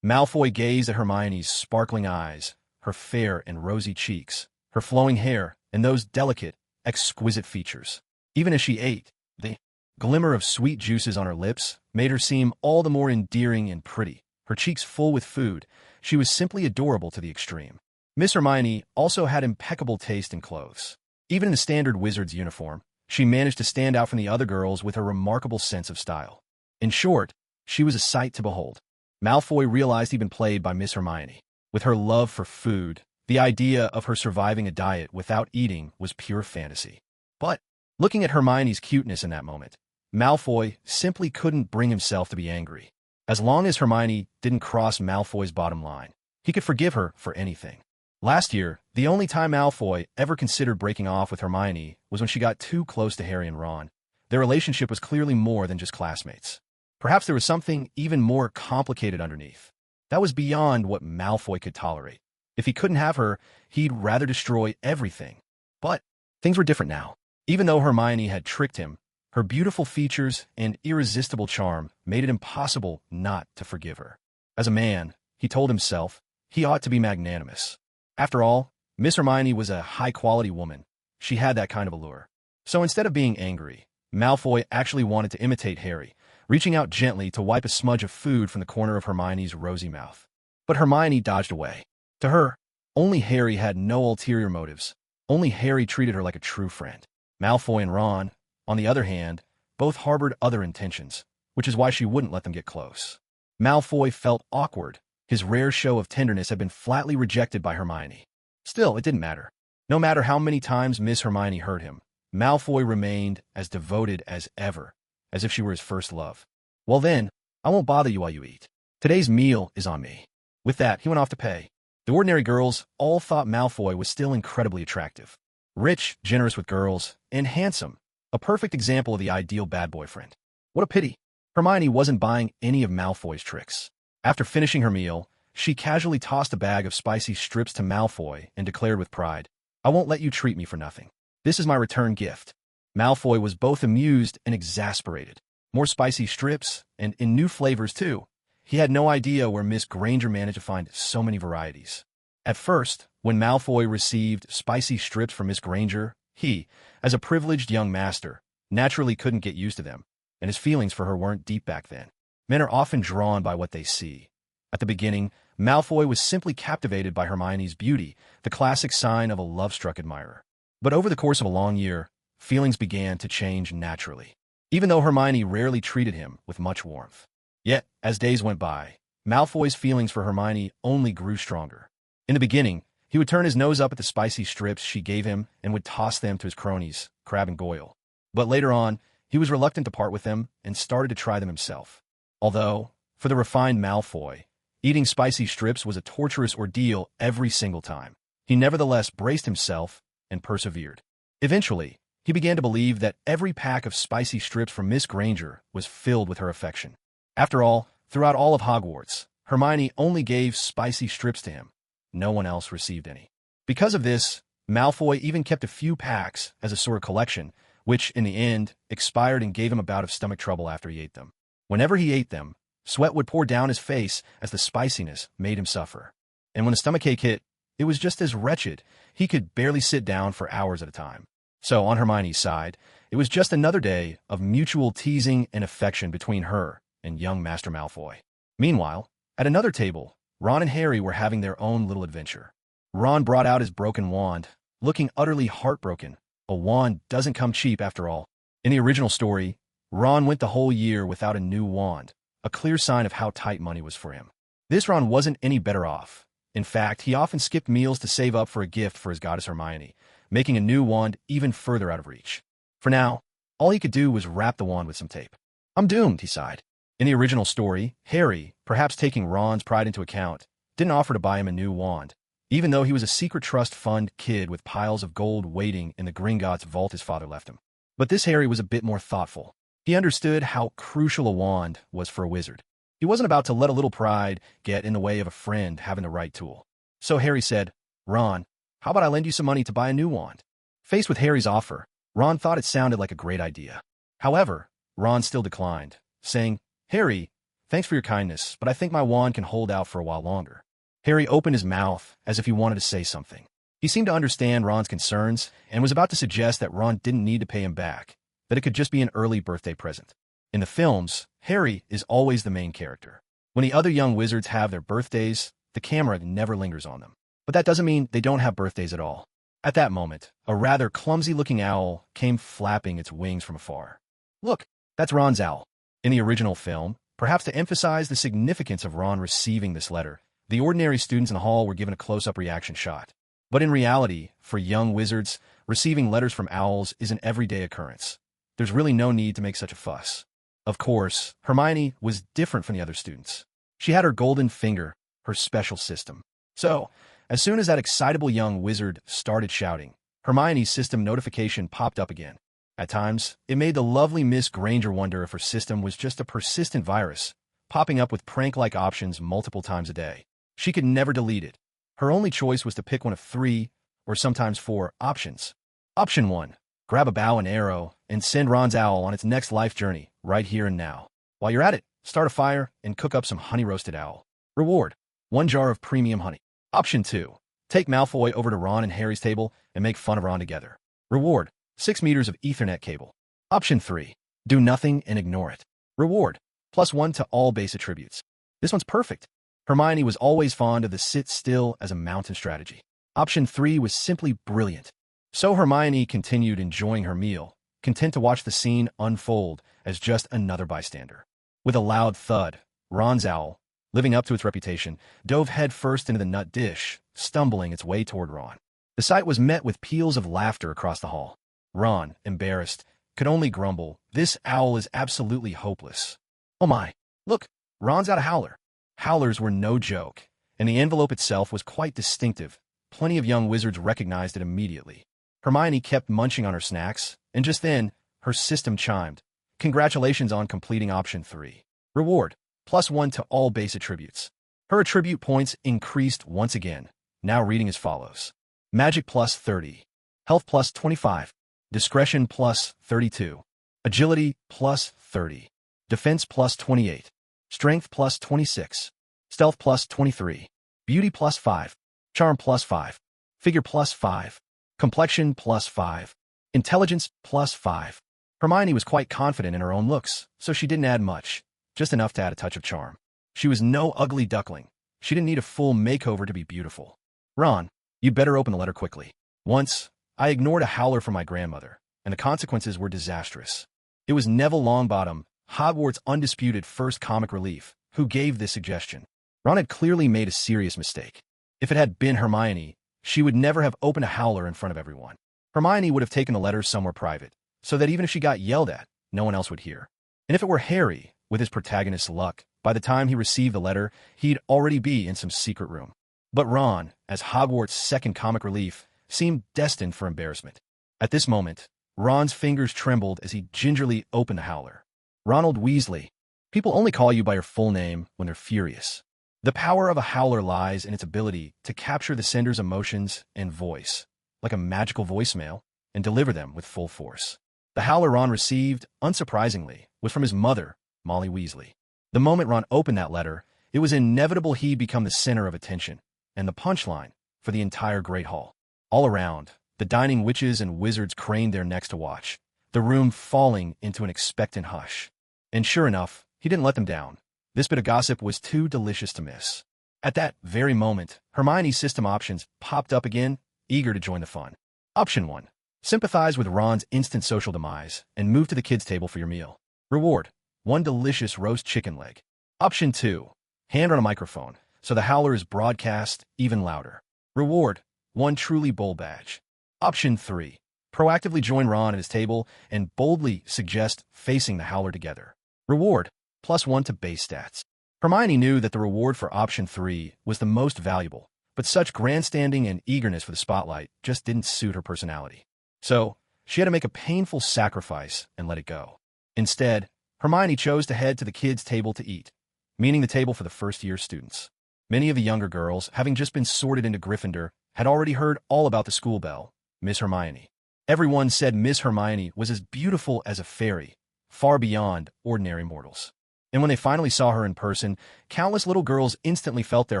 Malfoy gazed at Hermione's sparkling eyes, her fair and rosy cheeks, her flowing hair, and those delicate, exquisite features. Even as she ate, the glimmer of sweet juices on her lips made her seem all the more endearing and pretty. Her cheeks full with food, she was simply adorable to the extreme. Miss Hermione also had impeccable taste in clothes. Even in the standard wizard's uniform, she managed to stand out from the other girls with her remarkable sense of style. In short, she was a sight to behold. Malfoy realized he'd been played by Miss Hermione. With her love for food, the idea of her surviving a diet without eating was pure fantasy. But, looking at Hermione's cuteness in that moment, Malfoy simply couldn't bring himself to be angry. As long as Hermione didn't cross Malfoy's bottom line, he could forgive her for anything. Last year, the only time Malfoy ever considered breaking off with Hermione was when she got too close to Harry and Ron. Their relationship was clearly more than just classmates. Perhaps there was something even more complicated underneath. That was beyond what Malfoy could tolerate. If he couldn't have her, he'd rather destroy everything. But things were different now. Even though Hermione had tricked him, her beautiful features and irresistible charm made it impossible not to forgive her. As a man, he told himself, he ought to be magnanimous. After all, Miss Hermione was a high-quality woman. She had that kind of allure. So instead of being angry, Malfoy actually wanted to imitate Harry, reaching out gently to wipe a smudge of food from the corner of Hermione's rosy mouth. But Hermione dodged away. To her, only Harry had no ulterior motives. Only Harry treated her like a true friend. Malfoy and Ron, on the other hand, both harbored other intentions, which is why she wouldn't let them get close. Malfoy felt awkward. His rare show of tenderness had been flatly rejected by Hermione. Still, it didn't matter. No matter how many times Miss Hermione hurt him, Malfoy remained as devoted as ever, as if she were his first love. Well then, I won't bother you while you eat. Today's meal is on me. With that, he went off to pay. The ordinary girls all thought Malfoy was still incredibly attractive. Rich, generous with girls, and handsome. A perfect example of the ideal bad boyfriend. What a pity. Hermione wasn't buying any of Malfoy's tricks. After finishing her meal, she casually tossed a bag of spicy strips to Malfoy and declared with pride, "I won't let you treat me for nothing. This is my return gift." Malfoy was both amused and exasperated. More spicy strips, and in new flavors too. He had no idea where Miss Granger managed to find so many varieties. At first, when Malfoy received spicy strips from Miss Granger, he, as a privileged young master, naturally couldn't get used to them, and his feelings for her weren't deep back then. Men are often drawn by what they see. At the beginning, Malfoy was simply captivated by Hermione's beauty, the classic sign of a love-struck admirer. But over the course of a long year, feelings began to change naturally, even though Hermione rarely treated him with much warmth. Yet, as days went by, Malfoy's feelings for Hermione only grew stronger. In the beginning, he would turn his nose up at the spicy strips she gave him and would toss them to his cronies, Crabbe and Goyle. But later on, he was reluctant to part with them and started to try them himself. Although, for the refined Malfoy, eating spicy strips was a torturous ordeal every single time, he nevertheless braced himself and persevered. Eventually, he began to believe that every pack of spicy strips from Miss Granger was filled with her affection. After all, throughout all of Hogwarts, Hermione only gave spicy strips to him. No one else received any. Because of this, Malfoy even kept a few packs as a sort of collection, which, in the end, expired and gave him a bout of stomach trouble after he ate them. Whenever he ate them, sweat would pour down his face as the spiciness made him suffer. And when a stomachache hit, it was just as wretched. He could barely sit down for hours at a time. So, on Hermione's side, it was just another day of mutual teasing and affection between her and young Master Malfoy. Meanwhile, at another table, Ron and Harry were having their own little adventure. Ron brought out his broken wand, looking utterly heartbroken. A wand doesn't come cheap after all. In the original story, Ron went the whole year without a new wand, a clear sign of how tight money was for him. This Ron wasn't any better off. In fact, he often skipped meals to save up for a gift for his goddess Hermione, making a new wand even further out of reach. For now, all he could do was wrap the wand with some tape. "I'm doomed," he sighed. In the original story, Harry, perhaps taking Ron's pride into account, didn't offer to buy him a new wand, even though he was a secret trust fund kid with piles of gold waiting in the Gringotts vault his father left him. But this Harry was a bit more thoughtful. He understood how crucial a wand was for a wizard. He wasn't about to let a little pride get in the way of a friend having the right tool. So Harry said, "Ron, how about I lend you some money to buy a new wand?" Faced with Harry's offer, Ron thought it sounded like a great idea. However, Ron still declined, saying, "Harry, thanks for your kindness, but I think my wand can hold out for a while longer." Harry opened his mouth as if he wanted to say something. He seemed to understand Ron's concerns and was about to suggest that Ron didn't need to pay him back, that it could just be an early birthday present. In the films, Harry is always the main character. When the other young wizards have their birthdays, the camera never lingers on them. But that doesn't mean they don't have birthdays at all. At that moment, a rather clumsy-looking owl came flapping its wings from afar. Look, that's Ron's owl. In the original film, perhaps to emphasize the significance of Ron receiving this letter, the ordinary students in the hall were given a close-up reaction shot. But in reality, for young wizards, receiving letters from owls is an everyday occurrence. There's really no need to make such a fuss. Of course, Hermione was different from the other students. She had her golden finger, her special system. So, as soon as that excitable young wizard started shouting, Hermione's system notification popped up again. At times, it made the lovely Miss Granger wonder if her system was just a persistent virus, popping up with prank-like options multiple times a day. She could never delete it. Her only choice was to pick one of 3, or sometimes 4, options. Option 1. Grab a bow and arrow and send Ron's owl on its next life journey, right here and now. While you're at it, start a fire and cook up some honey-roasted owl. Reward: 1 jar of premium honey. Option 2. Take Malfoy over to Ron and Harry's table and make fun of Ron together. Reward: 6 meters of Ethernet cable. Option 3. Do nothing and ignore it. Reward: +1 to all base attributes. This one's perfect. Hermione was always fond of the sit still as a mountain strategy. Option 3 was simply brilliant. So Hermione continued enjoying her meal, content to watch the scene unfold as just another bystander. With a loud thud, Ron's owl, living up to its reputation, dove headfirst into the nut dish, stumbling its way toward Ron. The sight was met with peals of laughter across the hall. Ron, embarrassed, could only grumble, "This owl is absolutely hopeless." Oh my, look, Ron's got a howler. Howlers were no joke, and the envelope itself was quite distinctive. Plenty of young wizards recognized it immediately. Hermione kept munching on her snacks, and just then, her system chimed. Congratulations on completing option 3. Reward, +1 to all base attributes. Her attribute points increased once again, now reading as follows. Magic +30. Health +25. Discretion +32. Agility +30. Defense +28. Strength +26. Stealth +23. Beauty +5. Charm +5. Figure +5. Complexion +5. Intelligence +5. Hermione was quite confident in her own looks, so she didn't add much, just enough to add a touch of charm. She was no ugly duckling. She didn't need a full makeover to be beautiful. Ron, you'd better open the letter quickly. Once, I ignored a howler from my grandmother, and the consequences were disastrous. It was Neville Longbottom, Hogwarts' undisputed first comic relief, who gave this suggestion. Ron had clearly made a serious mistake. If it had been Hermione, she would never have opened a howler in front of everyone. Hermione would have taken the letter somewhere private, so that even if she got yelled at, no one else would hear. And if it were Harry, with his protagonist's luck, by the time he received the letter, he'd already be in some secret room. But Ron, as Hogwarts' second comic relief, seemed destined for embarrassment. At this moment, Ron's fingers trembled as he gingerly opened the howler. Ronald Weasley. People only call you by your full name when they're furious. The power of a howler lies in its ability to capture the sender's emotions and voice, like a magical voicemail, and deliver them with full force. The howler Ron received, unsurprisingly, was from his mother, Molly Weasley. The moment Ron opened that letter, it was inevitable he'd become the center of attention, and the punchline for the entire Great Hall. All around, the dining witches and wizards craned their necks to watch, the room falling into an expectant hush. And sure enough, he didn't let them down. This bit of gossip was too delicious to miss. At that very moment, Hermione's system options popped up again, eager to join the fun. Option 1. Sympathize with Ron's instant social demise and move to the kids' table for your meal. Reward, 1 delicious roast chicken leg. Option 2. Hand on a microphone, so the howler is broadcast even louder. Reward, 1 truly bowl badge. Option 3. Proactively join Ron at his table and boldly suggest facing the howler together. Reward, +1 to base stats. Hermione knew that the reward for option 3 was the most valuable, but such grandstanding and eagerness for the spotlight just didn't suit her personality. So, she had to make a painful sacrifice and let it go. Instead, Hermione chose to head to the kids' table to eat, meaning the table for the first-year students. Many of the younger girls, having just been sorted into Gryffindor, had already heard all about the school belle, Miss Hermione. Everyone said Miss Hermione was as beautiful as a fairy, far beyond ordinary mortals. And when they finally saw her in person, countless little girls instantly felt their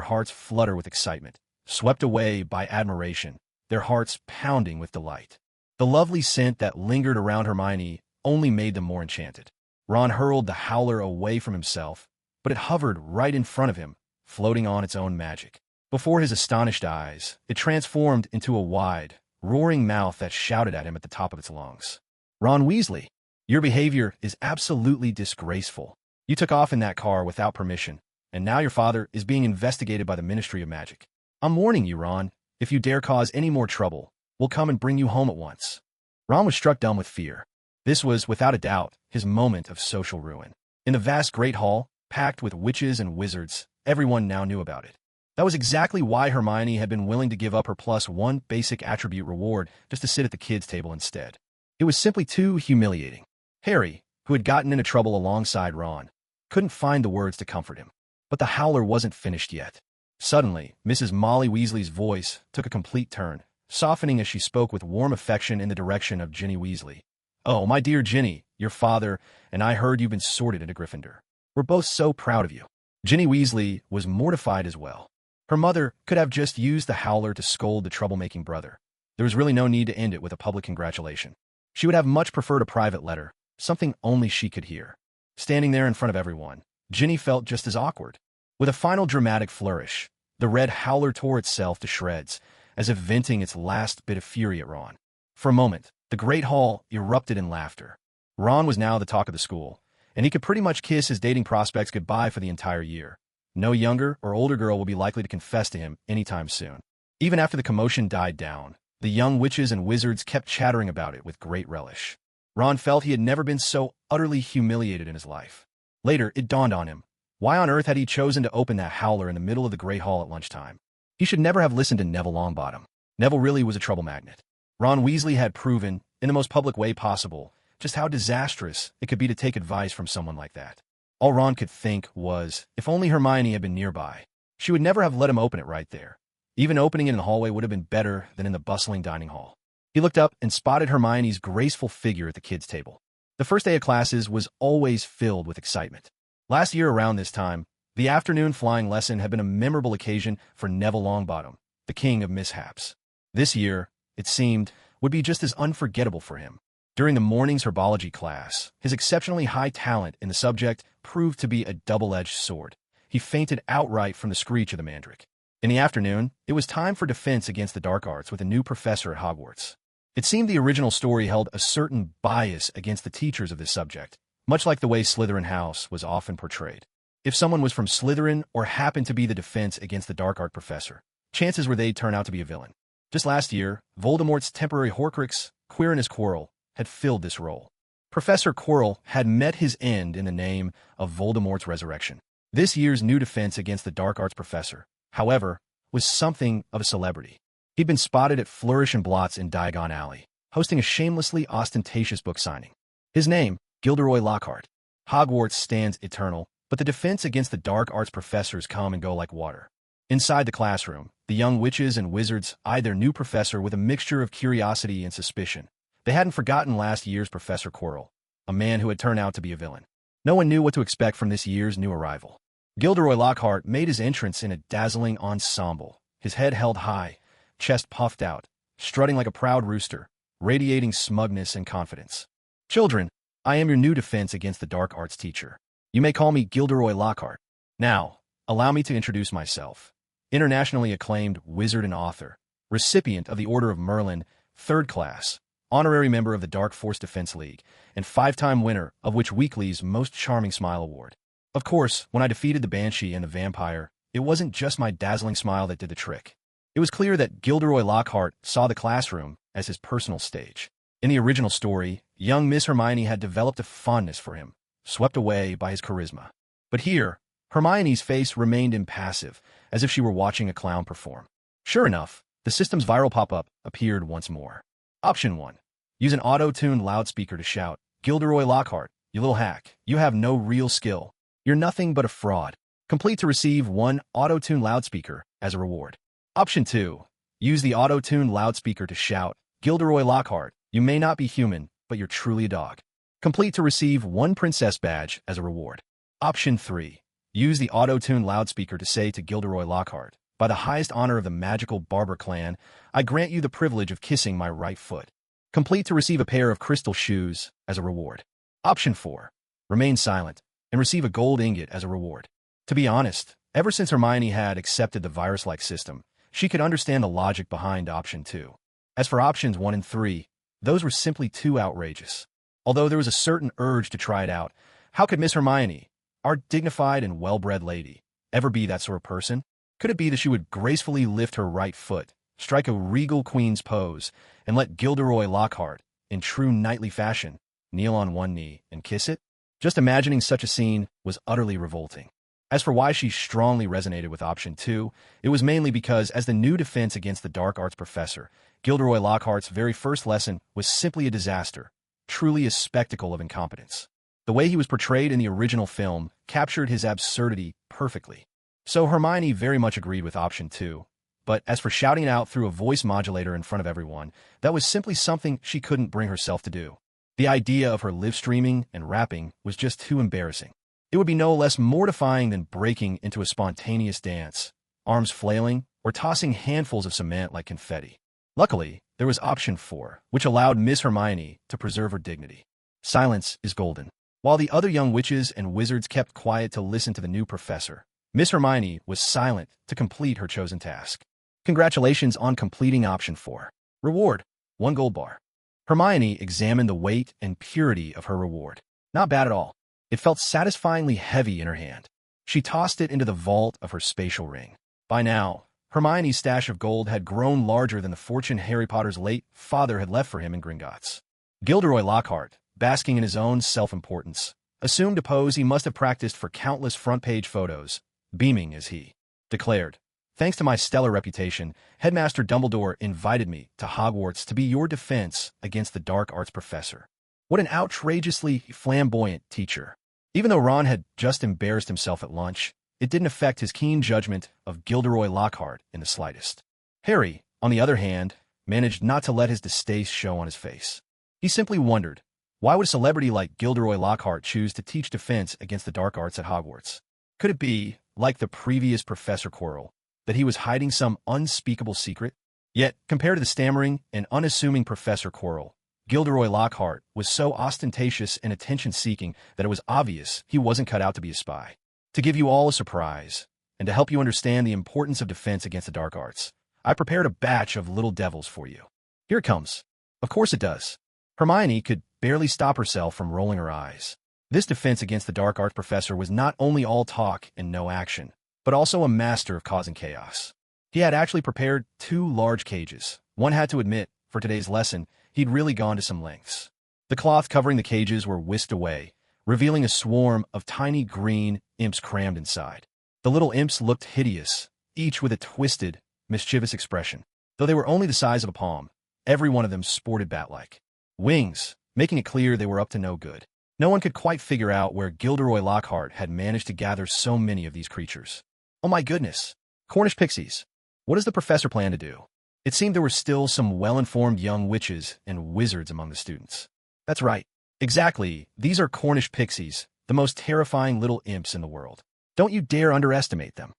hearts flutter with excitement, swept away by admiration, their hearts pounding with delight. The lovely scent that lingered around Hermione only made them more enchanted. Ron hurled the howler away from himself, but it hovered right in front of him, floating on its own magic. Before his astonished eyes, it transformed into a wide, roaring mouth that shouted at him at the top of its lungs. Ron Weasley, your behavior is absolutely disgraceful. You took off in that car without permission, and now your father is being investigated by the Ministry of Magic. I'm warning you, Ron, if you dare cause any more trouble, we'll come and bring you home at once. Ron was struck dumb with fear. This was, without a doubt, his moment of social ruin. In the vast Great Hall, packed with witches and wizards, everyone now knew about it. That was exactly why Hermione had been willing to give up her +1 basic attribute reward just to sit at the kids' table instead. It was simply too humiliating. Harry, who had gotten into trouble alongside Ron, couldn't find the words to comfort him. But the howler wasn't finished yet. Suddenly, Mrs. Molly Weasley's voice took a complete turn, softening as she spoke with warm affection in the direction of Ginny Weasley. Oh, my dear Ginny, your father and I heard you've been sorted into Gryffindor. We're both so proud of you. Ginny Weasley was mortified as well. Her mother could have just used the howler to scold the troublemaking brother. There was really no need to end it with a public congratulation. She would have much preferred a private letter, something only she could hear. Standing there in front of everyone, Ginny felt just as awkward. With a final dramatic flourish, the red howler tore itself to shreds, as if venting its last bit of fury at Ron. For a moment, the Great Hall erupted in laughter. Ron was now the talk of the school, and he could pretty much kiss his dating prospects goodbye for the entire year. No younger or older girl will be likely to confess to him anytime soon. Even after the commotion died down, the young witches and wizards kept chattering about it with great relish. Ron felt he had never been so utterly humiliated in his life. Later, it dawned on him. Why on earth had he chosen to open that howler in the middle of the Great Hall at lunchtime? He should never have listened to Neville Longbottom. Neville really was a trouble magnet. Ron Weasley had proven, in the most public way possible, just how disastrous it could be to take advice from someone like that. All Ron could think was, if only Hermione had been nearby, she would never have let him open it right there. Even opening it in the hallway would have been better than in the bustling dining hall. He looked up and spotted Hermione's graceful figure at the kids' table. The first day of classes was always filled with excitement. Last year around this time, the afternoon flying lesson had been a memorable occasion for Neville Longbottom, the king of mishaps. This year, it seemed, would be just as unforgettable for him. During the morning's herbology class, his exceptionally high talent in the subject proved to be a double-edged sword. He fainted outright from the screech of the mandrake. In the afternoon, it was time for defense against the dark arts with a new professor at Hogwarts. It seemed the original story held a certain bias against the teachers of this subject, much like the way Slytherin House was often portrayed. If someone was from Slytherin or happened to be the defense against the dark art professor, chances were they'd turn out to be a villain. Just last year, Voldemort's temporary Horcrux, Quirinus Quirrell, had filled this role. Professor Quirrell had met his end in the name of Voldemort's resurrection. This year's new defense against the dark arts professor, however, was something of a celebrity. He'd been spotted at Flourish and Blots in Diagon Alley, hosting a shamelessly ostentatious book signing. His name, Gilderoy Lockhart. Hogwarts stands eternal, but the defense against the dark arts professors come and go like water. Inside the classroom, the young witches and wizards eyed their new professor with a mixture of curiosity and suspicion. They hadn't forgotten last year's Professor Quirrell, a man who had turned out to be a villain. No one knew what to expect from this year's new arrival. Gilderoy Lockhart made his entrance in a dazzling ensemble, his head held high, chest puffed out, strutting like a proud rooster, radiating smugness and confidence. Children, I am your new defense against the dark arts teacher. You may call me Gilderoy Lockhart. Now, allow me to introduce myself. Internationally acclaimed wizard and author, recipient of the Order of Merlin, 3rd class, honorary member of the Dark Force Defense League, and 5-time winner of Witch Weekly's Most Charming Smile Award. Of course, when I defeated the Banshee and the Vampire, it wasn't just my dazzling smile that did the trick. It was clear that Gilderoy Lockhart saw the classroom as his personal stage. In the original story, young Miss Hermione had developed a fondness for him, swept away by his charisma. But here, Hermione's face remained impassive, as if she were watching a clown perform. Sure enough, the system's viral pop-up appeared once more. Option 1. Use an auto-tuned loudspeaker to shout, Gilderoy Lockhart, you little hack, you have no real skill. You're nothing but a fraud. Complete to receive 1 auto-tuned loudspeaker as a reward. Option 2. Use the auto-tuned loudspeaker to shout, Gilderoy Lockhart, you may not be human, but you're truly a dog. Complete to receive 1 princess badge as a reward. Option 3. Use the auto-tuned loudspeaker to say to Gilderoy Lockhart, by the highest honor of the magical Barber clan, I grant you the privilege of kissing my right foot. Complete to receive a pair of crystal shoes as a reward. Option 4. Remain silent and receive a gold ingot as a reward. To be honest, ever since Hermione had accepted the virus-like system, she could understand the logic behind Option 2. As for Options 1 and 3, those were simply too outrageous. Although there was a certain urge to try it out, how could Miss Hermione, our dignified and well-bred lady, ever be that sort of person? Could it be that she would gracefully lift her right foot, strike a regal queen's pose, and let Gilderoy Lockhart, in true knightly fashion, kneel on one knee and kiss it? Just imagining such a scene was utterly revolting. As for why she strongly resonated with Option 2, it was mainly because, as the new defense against the dark arts professor, Gilderoy Lockhart's very first lesson was simply a disaster, truly a spectacle of incompetence. The way he was portrayed in the original film captured his absurdity perfectly. So Hermione very much agreed with Option 2, but as for shouting it out through a voice modulator in front of everyone, that was simply something she couldn't bring herself to do. The idea of her live streaming and rapping was just too embarrassing. It would be no less mortifying than breaking into a spontaneous dance, arms flailing, or tossing handfuls of cement like confetti. Luckily, there was Option 4, which allowed Miss Hermione to preserve her dignity. Silence is golden. While the other young witches and wizards kept quiet to listen to the new professor, Miss Hermione was silent to complete her chosen task. Congratulations on completing Option 4. Reward: 1 gold bar. Hermione examined the weight and purity of her reward. Not bad at all. It felt satisfyingly heavy in her hand. She tossed it into the vault of her spatial ring. By now, Hermione's stash of gold had grown larger than the fortune Harry Potter's late father had left for him in Gringotts. Gilderoy Lockhart, basking in his own self-importance, assumed a pose he must have practiced for countless front-page photos, beaming as he declared, "Thanks to my stellar reputation, Headmaster Dumbledore invited me to Hogwarts to be your defense against the dark arts professor." What an outrageously flamboyant teacher. Even though Ron had just embarrassed himself at lunch, it didn't affect his keen judgment of Gilderoy Lockhart in the slightest. Harry, on the other hand, managed not to let his distaste show on his face. He simply wondered, why would a celebrity like Gilderoy Lockhart choose to teach defense against the dark arts at Hogwarts? Could it be, like the previous Professor Quirrell, that he was hiding some unspeakable secret? Yet, compared to the stammering and unassuming Professor Quirrell, Gilderoy Lockhart was so ostentatious and attention-seeking that it was obvious he wasn't cut out to be a spy. To give you all a surprise, and to help you understand the importance of defense against the dark arts, I prepared a batch of little devils for you. Here it comes. Of course it does. Hermione could barely stop herself from rolling her eyes. This defense against the dark arts professor was not only all talk and no action, but also a master of causing chaos. He had actually prepared 2 large cages. One had to admit, for today's lesson, he'd really gone to some lengths. The cloth covering the cages were whisked away, revealing a swarm of tiny green imps crammed inside. The little imps looked hideous, each with a twisted, mischievous expression. Though they were only the size of a palm, every one of them sported bat-like wings, making it clear they were up to no good. No one could quite figure out where Gilderoy Lockhart had managed to gather so many of these creatures. Oh my goodness! Cornish pixies! What does the professor plan to do? It seemed there were still some well-informed young witches and wizards among the students. That's right. Exactly, these are Cornish pixies, the most terrifying little imps in the world. Don't you dare underestimate them.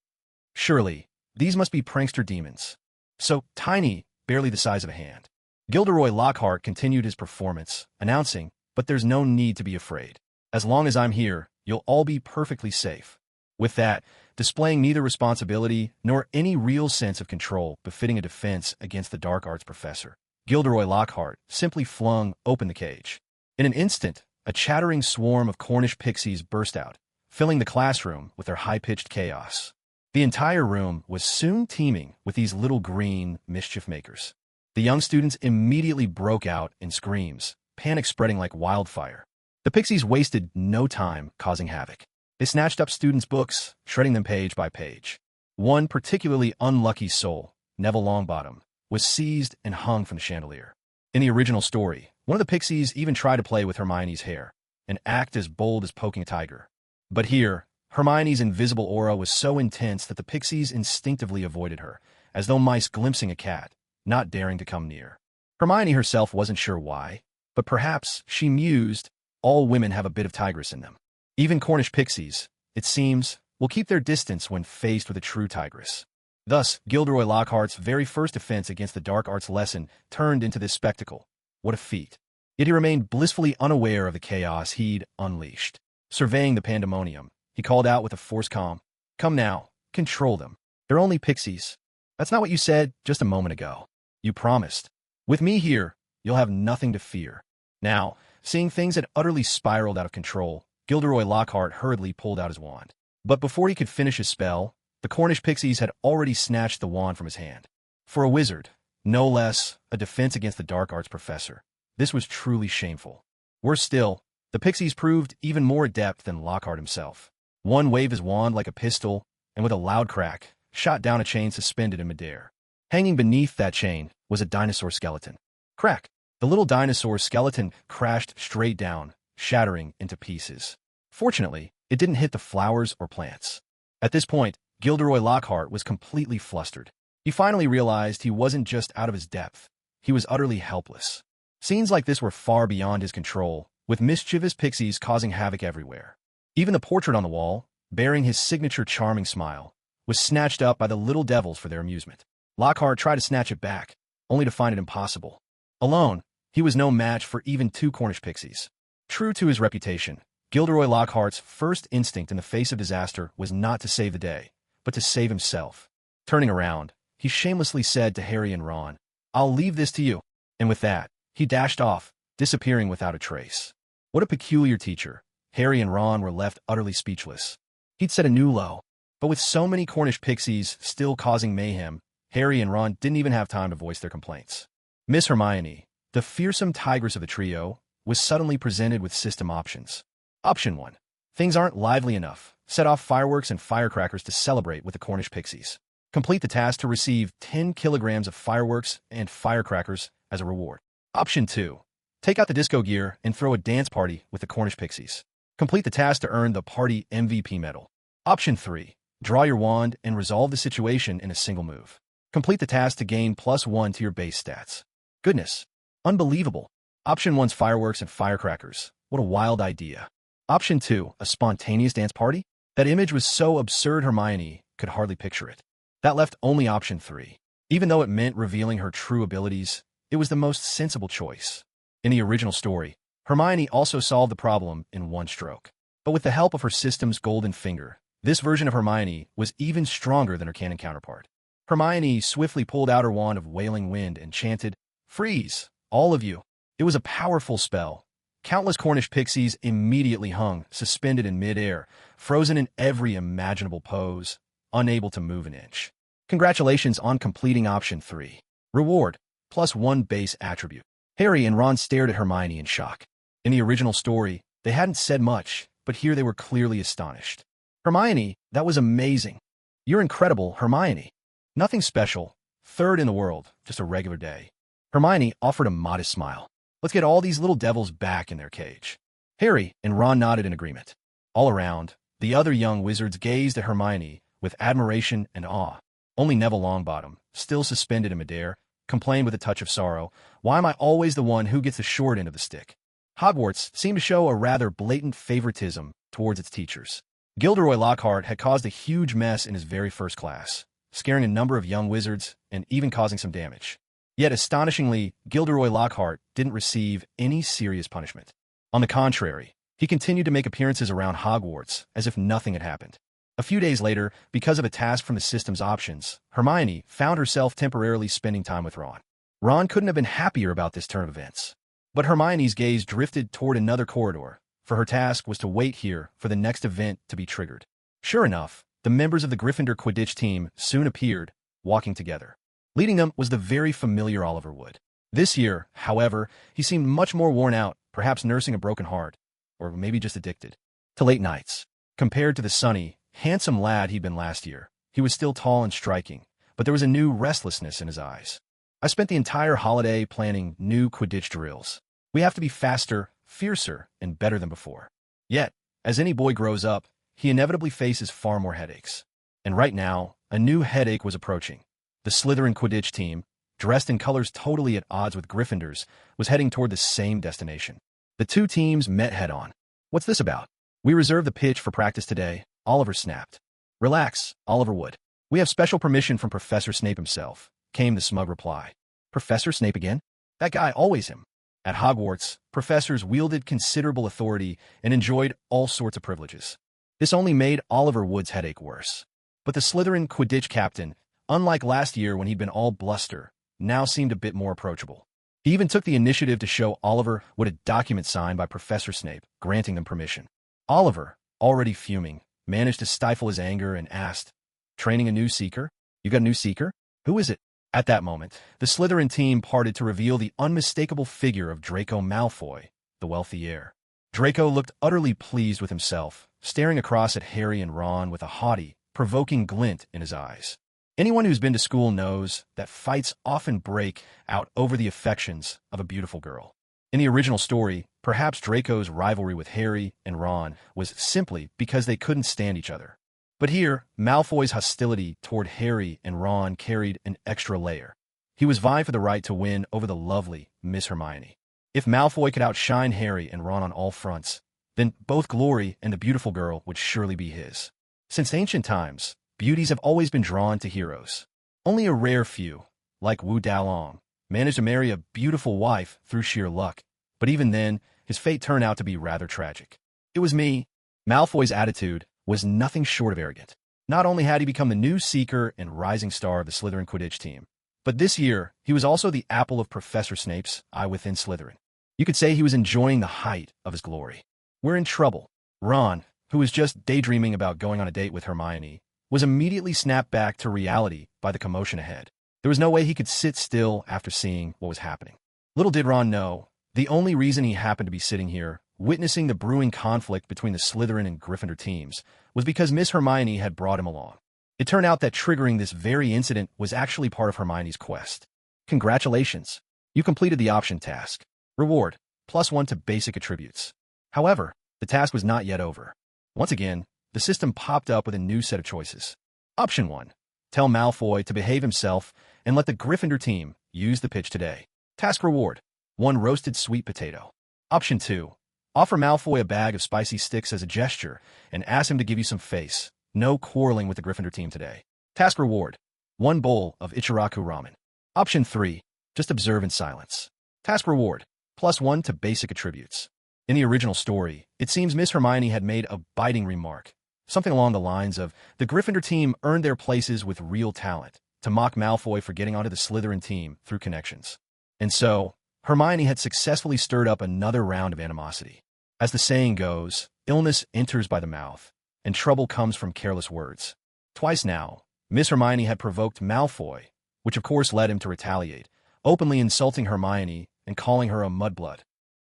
Surely, these must be prankster demons. So tiny, barely the size of a hand. Gilderoy Lockhart continued his performance, announcing, "But there's no need to be afraid. As long as I'm here, you'll all be perfectly safe." With that, displaying neither responsibility nor any real sense of control befitting a defense against the dark arts professor, Gilderoy Lockhart simply flung open the cage. In an instant, a chattering swarm of Cornish pixies burst out, filling the classroom with their high-pitched chaos. The entire room was soon teeming with these little green mischief makers. The young students immediately broke out in screams, panic spreading like wildfire. The pixies wasted no time causing havoc. They snatched up students' books, shredding them page by page. One particularly unlucky soul, Neville Longbottom, was seized and hung from the chandelier. In the original story, one of the pixies even tried to play with Hermione's hair, an act as bold as poking a tiger. But here, Hermione's invisible aura was so intense that the pixies instinctively avoided her, as though mice glimpsing a cat, not daring to come near. Hermione herself wasn't sure why, but perhaps, she mused, all women have a bit of tigress in them. Even Cornish pixies, it seems, will keep their distance when faced with a true tigress. Thus, Gilderoy Lockhart's very first defense against the dark arts lesson turned into this spectacle. What a feat. Yet he remained blissfully unaware of the chaos he'd unleashed. Surveying the pandemonium, he called out with a forced calm, "Come now, control them. They're only pixies. That's not what you said just a moment ago. You promised. With me here, you'll have nothing to fear." Now, seeing things had utterly spiraled out of control, Gilderoy Lockhart hurriedly pulled out his wand. But before he could finish his spell, the Cornish pixies had already snatched the wand from his hand. For a wizard, no less, a defense against the dark arts professor, this was truly shameful. Worse still, the pixies proved even more adept than Lockhart himself. One waved his wand like a pistol, and with a loud crack, shot down a chain suspended in midair. Hanging beneath that chain was a dinosaur skeleton. Crack! The little dinosaur skeleton crashed straight down, shattering into pieces. Fortunately, it didn't hit the flowers or plants. At this point, Gilderoy Lockhart was completely flustered. He finally realized he wasn't just out of his depth. He was utterly helpless. Scenes like this were far beyond his control, with mischievous pixies causing havoc everywhere. Even the portrait on the wall, bearing his signature charming smile, was snatched up by the little devils for their amusement. Lockhart tried to snatch it back, only to find it impossible. Alone, he was no match for even 2 Cornish pixies. True to his reputation, Gilderoy Lockhart's first instinct in the face of disaster was not to save the day, but to save himself. Turning around, he shamelessly said to Harry and Ron, "I'll leave this to you." And with that, he dashed off, disappearing without a trace. What a peculiar teacher, Harry and Ron were left utterly speechless. He'd set a new low. But with so many Cornish pixies still causing mayhem, Harry and Ron didn't even have time to voice their complaints. Miss Hermione, the fearsome tigress of the trio, was suddenly presented with system options. Option 1. Things aren't lively enough. Set off fireworks and firecrackers to celebrate with the Cornish pixies. Complete the task to receive 10 kilograms of fireworks and firecrackers as a reward. Option 2. Take out the disco gear and throw a dance party with the Cornish pixies. Complete the task to earn the party MVP medal. Option 3. Draw your wand and resolve the situation in a single move. Complete the task to gain +1 to your base stats. Goodness. Unbelievable. Option 1's fireworks and firecrackers. What a wild idea. Option 2, a spontaneous dance party? That image was so absurd Hermione could hardly picture it. That left only option 3. Even though it meant revealing her true abilities, it was the most sensible choice. In the original story, Hermione also solved the problem in one stroke. But with the help of her system's golden finger, this version of Hermione was even stronger than her canon counterpart. Hermione swiftly pulled out her wand of wailing wind and chanted, "Freeze, all of you." It was a powerful spell. Countless Cornish pixies immediately hung, suspended in midair, frozen in every imaginable pose, unable to move an inch. Congratulations on completing option 3. Reward, +1 base attribute. Harry and Ron stared at Hermione in shock. In the original story, they hadn't said much, but here they were clearly astonished. Hermione, that was amazing. You're incredible, Hermione. Nothing special, third in the world, just a regular day. Hermione offered a modest smile. Let's get all these little devils back in their cage. Harry and Ron nodded in agreement. All around, the other young wizards gazed at Hermione with admiration and awe. Only Neville Longbottom, still suspended in midair, complained with a touch of sorrow, "Why am I always the one who gets the short end of the stick?" Hogwarts seemed to show a rather blatant favoritism towards its teachers. Gilderoy Lockhart had caused a huge mess in his very first class, scaring a number of young wizards and even causing some damage. Yet, astonishingly, Gilderoy Lockhart didn't receive any serious punishment. On the contrary, he continued to make appearances around Hogwarts as if nothing had happened. A few days later, because of a task from the system's options, Hermione found herself temporarily spending time with Ron. Ron couldn't have been happier about this turn of events. But Hermione's gaze drifted toward another corridor, for her task was to wait here for the next event to be triggered. Sure enough, the members of the Gryffindor Quidditch team soon appeared, walking together. Leading them was the very familiar Oliver Wood. This year, however, he seemed much more worn out, perhaps nursing a broken heart, or maybe just addicted to late nights. Compared to the sunny, handsome lad he'd been last year, he was still tall and striking, but there was a new restlessness in his eyes. I spent the entire holiday planning new Quidditch drills. We have to be faster, fiercer, and better than before. Yet, as any boy grows up, he inevitably faces far more headaches. And right now, a new headache was approaching. The Slytherin Quidditch team, dressed in colors totally at odds with Gryffindor's, was heading toward the same destination. The two teams met head-on. "What's this about?" "We reserved the pitch for practice today," Oliver snapped. "Relax, Oliver Wood. We have special permission from Professor Snape himself," came the smug reply. "Professor Snape again? That guy always him." At Hogwarts, professors wielded considerable authority and enjoyed all sorts of privileges. This only made Oliver Wood's headache worse. But the Slytherin Quidditch captain, unlike last year when he'd been all bluster, now seemed a bit more approachable. He even took the initiative to show Oliver Wood a document signed by Professor Snape, granting them permission. Oliver, already fuming, managed to stifle his anger and asked, "Training a new Seeker? You got a new Seeker? Who is it?" At that moment, the Slytherin team parted to reveal the unmistakable figure of Draco Malfoy, the wealthy heir. Draco looked utterly pleased with himself, staring across at Harry and Ron with a haughty, provoking glint in his eyes. Anyone who's been to school knows that fights often break out over the affections of a beautiful girl. In the original story, perhaps Draco's rivalry with Harry and Ron was simply because they couldn't stand each other. But here, Malfoy's hostility toward Harry and Ron carried an extra layer. He was vying for the right to win over the lovely Miss Hermione. If Malfoy could outshine Harry and Ron on all fronts, then both glory and the beautiful girl would surely be his. Since ancient times, beauties have always been drawn to heroes. Only a rare few, like Wu Dalong, managed to marry a beautiful wife through sheer luck, but even then, his fate turned out to be rather tragic. "It was me." Malfoy's attitude was nothing short of arrogant. Not only had he become the new Seeker and rising star of the Slytherin Quidditch team, but this year, he was also the apple of Professor Snape's eye within Slytherin. You could say he was enjoying the height of his glory. "We're in trouble." Ron, who was just daydreaming about going on a date with Hermione, was immediately snapped back to reality by the commotion ahead. There was no way he could sit still after seeing what was happening. Little did Ron know, the only reason he happened to be sitting here, witnessing the brewing conflict between the Slytherin and Gryffindor teams, was because Miss Hermione had brought him along. It turned out that triggering this very incident was actually part of Hermione's quest. Congratulations! You completed the option task. Reward, +1 to basic attributes. However, the task was not yet over. Once again, the system popped up with a new set of choices. Option 1. Tell Malfoy to behave himself and let the Gryffindor team use the pitch today. Task reward, 1 roasted sweet potato. Option 2. Offer Malfoy a bag of spicy sticks as a gesture and ask him to give you some face. No quarreling with the Gryffindor team today. Task reward, 1 bowl of Ichiraku ramen. Option 3. Just observe in silence. Task reward, +1 to basic attributes. In the original story, it seems Miss Hermione had made a biting remark, something along the lines of, the Gryffindor team earned their places with real talent, to mock Malfoy for getting onto the Slytherin team through connections. And so, Hermione had successfully stirred up another round of animosity. As the saying goes, illness enters by the mouth, and trouble comes from careless words. Twice now, Miss Hermione had provoked Malfoy, which of course led him to retaliate, openly insulting Hermione and calling her a mudblood.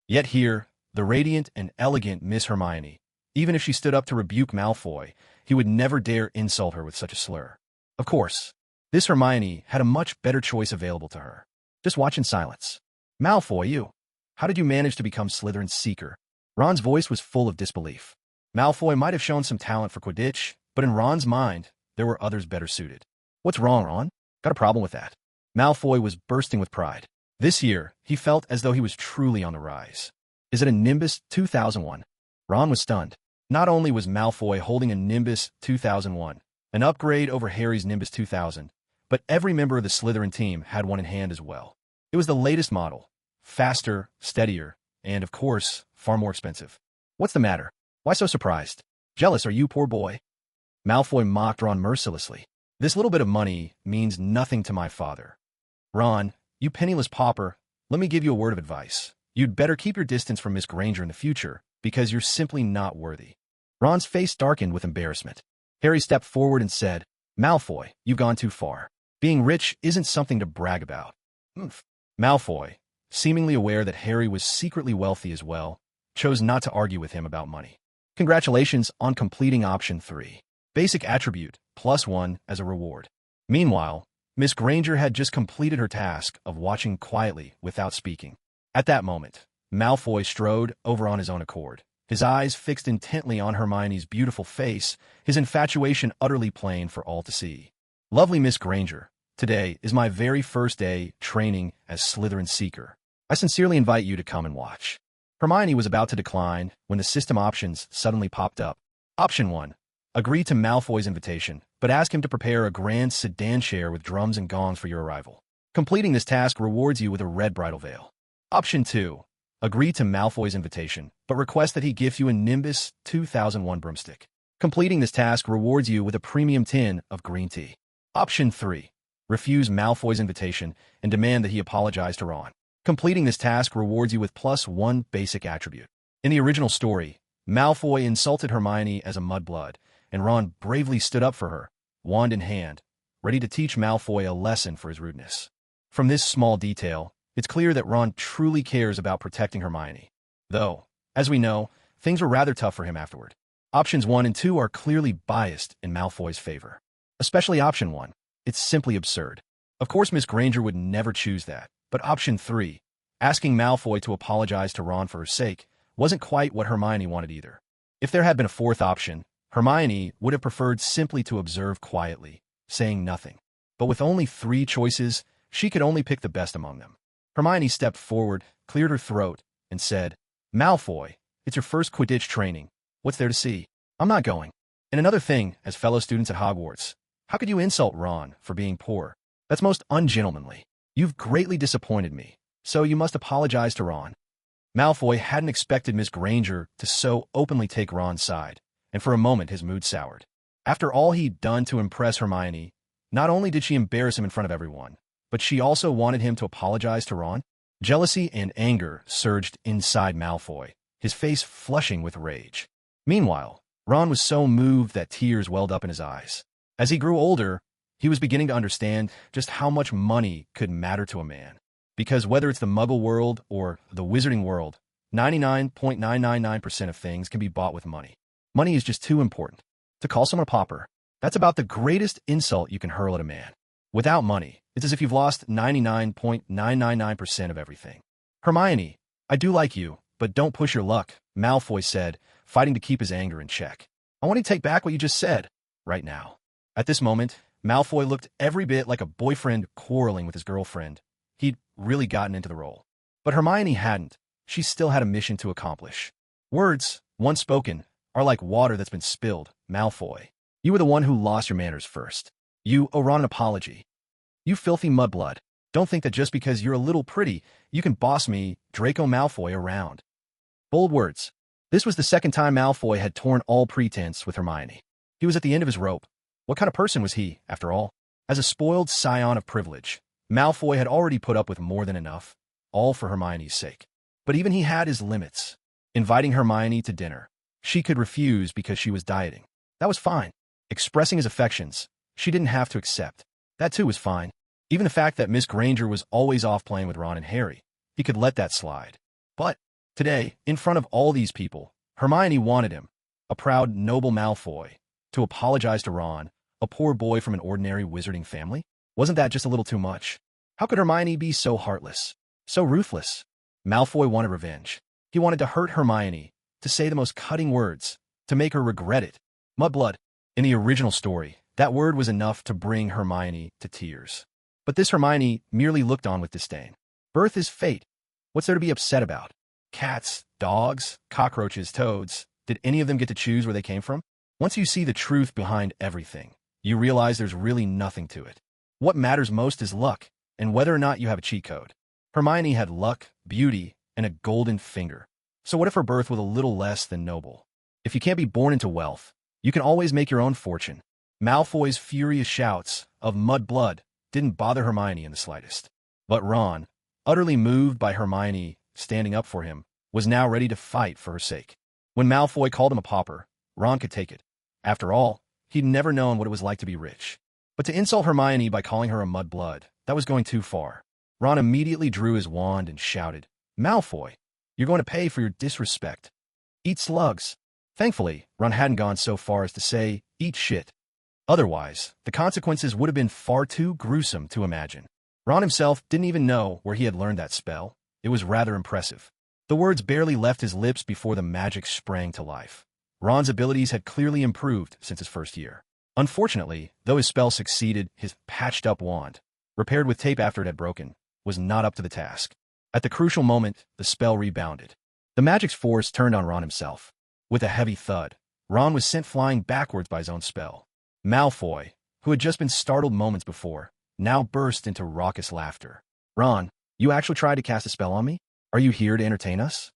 Yet here, the radiant and elegant Miss Hermione, even if she stood up to rebuke Malfoy, he would never dare insult her with such a slur. Of course, this Hermione had a much better choice available to her. Just watch in silence. Malfoy, you. How did you manage to become Slytherin's seeker? Ron's voice was full of disbelief. Malfoy might have shown some talent for Quidditch, but in Ron's mind, there were others better suited. What's wrong, Ron? Got a problem with that? Malfoy was bursting with pride. This year, he felt as though he was truly on the rise. Is it a Nimbus 2001? Ron was stunned. Not only was Malfoy holding a Nimbus 2001, an upgrade over Harry's Nimbus 2000, but every member of the Slytherin team had one in hand as well. It was the latest model, faster, steadier, and, of course, far more expensive. What's the matter? Why so surprised? Jealous are you, poor boy? Malfoy mocked Ron mercilessly. This little bit of money means nothing to my father. Ron, you penniless pauper, let me give you a word of advice. You'd better keep your distance from Miss Granger in the future, because you're simply not worthy. Ron's face darkened with embarrassment. Harry stepped forward and said, Malfoy, you've gone too far. Being rich isn't something to brag about. Malfoy, seemingly aware that Harry was secretly wealthy as well, chose not to argue with him about money. Congratulations on completing option 3. Basic attribute, +1 as a reward. Meanwhile, Miss Granger had just completed her task of watching quietly without speaking. At that moment, Malfoy strode over on his own accord, his eyes fixed intently on Hermione's beautiful face, his infatuation utterly plain for all to see. Lovely Miss Granger, today is my very first day training as Slytherin Seeker. I sincerely invite you to come and watch. Hermione was about to decline when the system options suddenly popped up. Option 1. Agree to Malfoy's invitation, but ask him to prepare a grand sedan chair with drums and gongs for your arrival. Completing this task rewards you with a red bridal veil. Option 2. Agree to Malfoy's invitation, but request that he gift you a Nimbus 2001 broomstick. Completing this task rewards you with a premium tin of green tea. Option 3. Refuse Malfoy's invitation and demand that he apologize to Ron. Completing this task rewards you with +1 basic attribute. In the original story, Malfoy insulted Hermione as a mudblood, and Ron bravely stood up for her, wand in hand, ready to teach Malfoy a lesson for his rudeness. From this small detail, it's clear that Ron truly cares about protecting Hermione. Though, as we know, things were rather tough for him afterward. Options 1 and 2 are clearly biased in Malfoy's favor. Especially option 1. It's simply absurd. Of course Miss Granger would never choose that, but option 3, asking Malfoy to apologize to Ron for her sake, wasn't quite what Hermione wanted either. If there had been a fourth option, Hermione would have preferred simply to observe quietly, saying nothing. But with only 3 choices, she could only pick the best among them. Hermione stepped forward, cleared her throat, and said, Malfoy, it's your first Quidditch training. What's there to see? I'm not going. And another thing, as fellow students at Hogwarts, how could you insult Ron for being poor? That's most ungentlemanly. You've greatly disappointed me, so you must apologize to Ron. Malfoy hadn't expected Miss Granger to so openly take Ron's side, and for a moment his mood soured. After all he'd done to impress Hermione, not only did she embarrass him in front of everyone, but she also wanted him to apologize to Ron. Jealousy and anger surged inside Malfoy, his face flushing with rage. Meanwhile, Ron was so moved that tears welled up in his eyes. As he grew older, he was beginning to understand just how much money could matter to a man. Because whether it's the Muggle world or the Wizarding world, 99.999% of things can be bought with money. Money is just too important. To call someone a pauper, that's about the greatest insult you can hurl at a man. Without money, it's as if you've lost 99.999% of everything. Hermione, I do like you, but don't push your luck, Malfoy said, fighting to keep his anger in check. I want to take back what you just said, right now. At this moment, Malfoy looked every bit like a boyfriend quarreling with his girlfriend. He'd really gotten into the role. But Hermione hadn't. She still had a mission to accomplish. Words, once spoken, are like water that's been spilled, Malfoy. You were the one who lost your manners first. You owe Ron an apology. You filthy mudblood. Don't think that just because you're a little pretty, you can boss me, Draco Malfoy, around. Bold words. This was the second time Malfoy had torn all pretense with Hermione. He was at the end of his rope. What kind of person was he, after all? As a spoiled scion of privilege, Malfoy had already put up with more than enough, all for Hermione's sake. But even he had his limits. Inviting Hermione to dinner, she could refuse because she was dieting. That was fine. Expressing his affections, she didn't have to accept. That too was fine. Even the fact that Miss Granger was always off playing with Ron and Harry, he could let that slide. But today, in front of all these people, Hermione wanted him, a proud, noble Malfoy, to apologize to Ron, a poor boy from an ordinary wizarding family. Wasn't that just a little too much? How could Hermione be so heartless, so ruthless? Malfoy wanted revenge. He wanted to hurt Hermione, to say the most cutting words, to make her regret it. Mudblood. In the original story, that word was enough to bring Hermione to tears. But this Hermione merely looked on with disdain. Birth is fate. What's there to be upset about? Cats, dogs, cockroaches, toads. Did any of them get to choose where they came from? Once you see the truth behind everything, you realize there's really nothing to it. What matters most is luck, and whether or not you have a cheat code. Hermione had luck, beauty, and a golden finger. So what if her birth was a little less than noble? If you can't be born into wealth, you can always make your own fortune. Malfoy's furious shouts of mud blood didn't bother Hermione in the slightest. But Ron, utterly moved by Hermione standing up for him, was now ready to fight for her sake. When Malfoy called him a pauper, Ron could take it. After all, he'd never known what it was like to be rich. But to insult Hermione by calling her a mudblood, that was going too far. Ron immediately drew his wand and shouted, "Malfoy, you're going to pay for your disrespect. Eat slugs." Thankfully, Ron hadn't gone so far as to say, "Eat shit." Otherwise, the consequences would have been far too gruesome to imagine. Ron himself didn't even know where he had learned that spell. It was rather impressive. The words barely left his lips before the magic sprang to life. Ron's abilities had clearly improved since his first year. Unfortunately, though his spell succeeded, his patched-up wand, repaired with tape after it had broken, was not up to the task. At the crucial moment, the spell rebounded. The magic's force turned on Ron himself. With a heavy thud, Ron was sent flying backwards by his own spell. Malfoy, who had just been startled moments before, now burst into raucous laughter. "Ron, you actually tried to cast a spell on me? Are you here to entertain us?"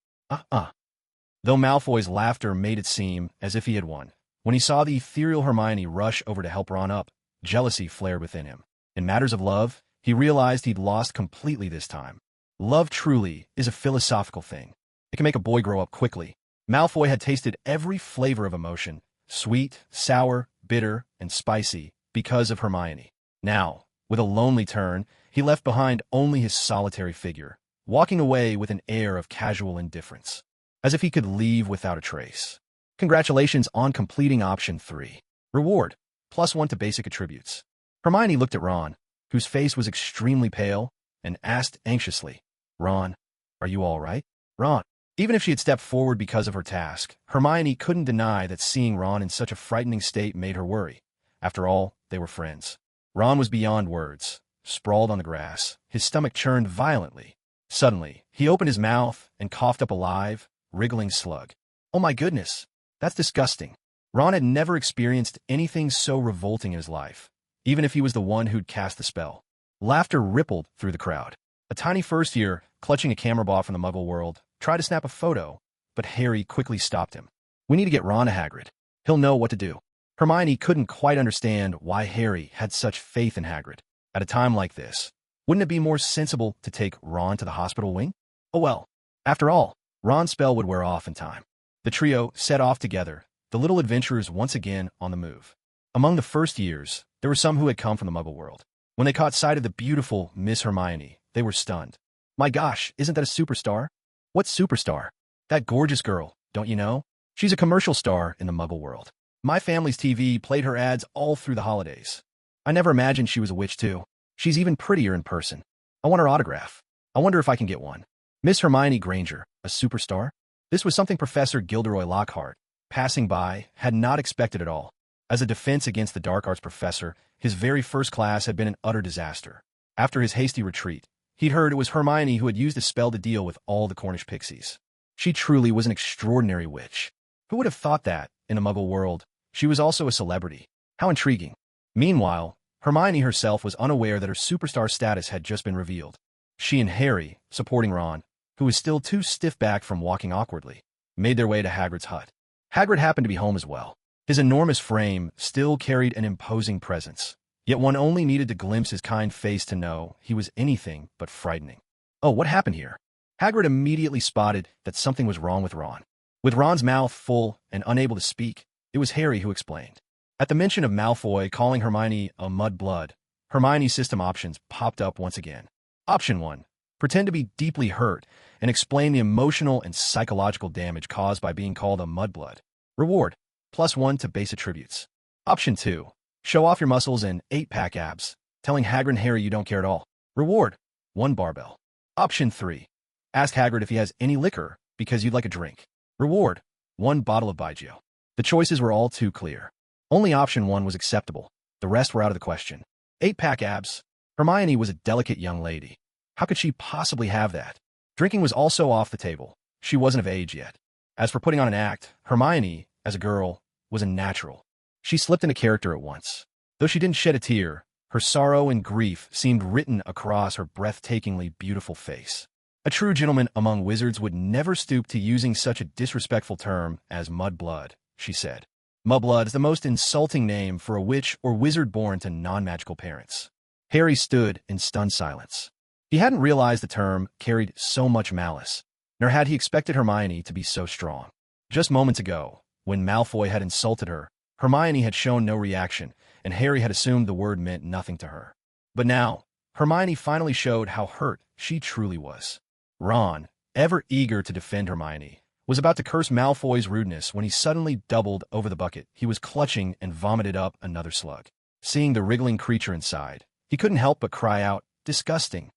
Though Malfoy's laughter made it seem as if he had won, when he saw the ethereal Hermione rush over to help Ron up, jealousy flared within him. In matters of love, he realized he'd lost completely this time. Love truly is a philosophical thing. It can make a boy grow up quickly. Malfoy had tasted every flavor of emotion, sweet, sour, bitter, and spicy, because of Hermione. Now, with a lonely turn, he left behind only his solitary figure, walking away with an air of casual indifference, as if he could leave without a trace. Congratulations on completing option 3. Reward, +1 to basic attributes. Hermione looked at Ron, whose face was extremely pale, and asked anxiously, "Ron, are you all right?" Ron. Even if she had stepped forward because of her task, Hermione couldn't deny that seeing Ron in such a frightening state made her worry. After all, they were friends. Ron was beyond words, sprawled on the grass, his stomach churned violently. Suddenly, he opened his mouth and coughed up a live, wriggling slug. Oh my goodness, that's disgusting. Ron had never experienced anything so revolting in his life, even if he was the one who'd cast the spell. Laughter rippled through the crowd. A tiny first year, clutching a camera ball from the Muggle world, tried to snap a photo, but Harry quickly stopped him. "We need to get Ron to Hagrid. He'll know what to do." Hermione couldn't quite understand why Harry had such faith in Hagrid. At a time like this, wouldn't it be more sensible to take Ron to the hospital wing? Oh well. After all, Ron's spell would wear off in time. The trio set off together, the little adventurers once again on the move. Among the first years, there were some who had come from the Muggle world. When they caught sight of the beautiful Miss Hermione, they were stunned. My gosh, isn't that a superstar? What superstar? That gorgeous girl, don't you know? She's a commercial star in the Muggle world. My family's TV played her ads all through the holidays. I never imagined she was a witch too. She's even prettier in person. I want her autograph. I wonder if I can get one. Miss Hermione Granger, a superstar? This was something Professor Gilderoy Lockhart, passing by, had not expected at all. As a defense against the dark arts professor, his very first class had been an utter disaster. After his hasty retreat, he'd heard it was Hermione who had used a spell to deal with all the Cornish pixies. She truly was an extraordinary witch. Who would have thought that, in a Muggle world, she was also a celebrity? How intriguing. Meanwhile, Hermione herself was unaware that her superstar status had just been revealed. She and Harry, supporting Ron, who was still too stiff-backed from walking awkwardly, made their way to Hagrid's hut. Hagrid happened to be home as well. His enormous frame still carried an imposing presence, yet one only needed to glimpse his kind face to know he was anything but frightening. Oh, what happened here? Hagrid immediately spotted that something was wrong with Ron. With Ron's mouth full and unable to speak, it was Harry who explained. At the mention of Malfoy calling Hermione a mudblood, Hermione's system options popped up once again. Option 1. Pretend to be deeply hurt and explain the emotional and psychological damage caused by being called a mudblood. Reward: +1 to base attributes. Option 2. Show off your muscles and 8-pack abs, telling Hagrid and Harry you don't care at all. Reward: 1 barbell. Option 3. Ask Hagrid if he has any liquor because you'd like a drink. Reward: 1 bottle of Baijiu. The choices were all too clear. Only option 1 was acceptable. The rest were out of the question. 8-pack abs. Hermione was a delicate young lady. How could she possibly have that? Drinking was also off the table. She wasn't of age yet. As for putting on an act, Hermione, as a girl, was a natural. She slipped into character at once. Though she didn't shed a tear, her sorrow and grief seemed written across her breathtakingly beautiful face. A true gentleman among wizards would never stoop to using such a disrespectful term as mudblood, she said. Mudblood is the most insulting name for a witch or wizard born to non-magical parents. Harry stood in stunned silence. He hadn't realized the term carried so much malice, nor had he expected Hermione to be so strong. Just moments ago, when Malfoy had insulted her, Hermione had shown no reaction, and Harry had assumed the word meant nothing to her. But now, Hermione finally showed how hurt she truly was. Ron, ever eager to defend Hermione, was about to curse Malfoy's rudeness when he suddenly doubled over the bucket he was clutching and vomited up another slug. Seeing the wriggling creature inside, he couldn't help but cry out, "Disgusting."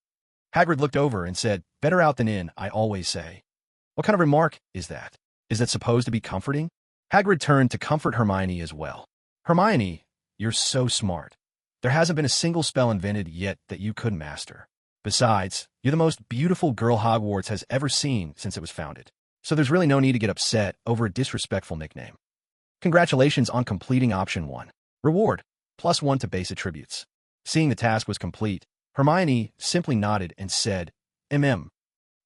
Hagrid looked over and said, "Better out than in, I always say." What kind of remark is that? Is that supposed to be comforting? Hagrid turned to comfort Hermione as well. "Hermione, you're so smart. There hasn't been a single spell invented yet that you couldn't master. Besides, you're the most beautiful girl Hogwarts has ever seen since it was founded. So there's really no need to get upset over a disrespectful nickname. Congratulations on completing option 1. Reward: +1 to base attributes." Seeing the task was complete, Hermione simply nodded and said, "Mm."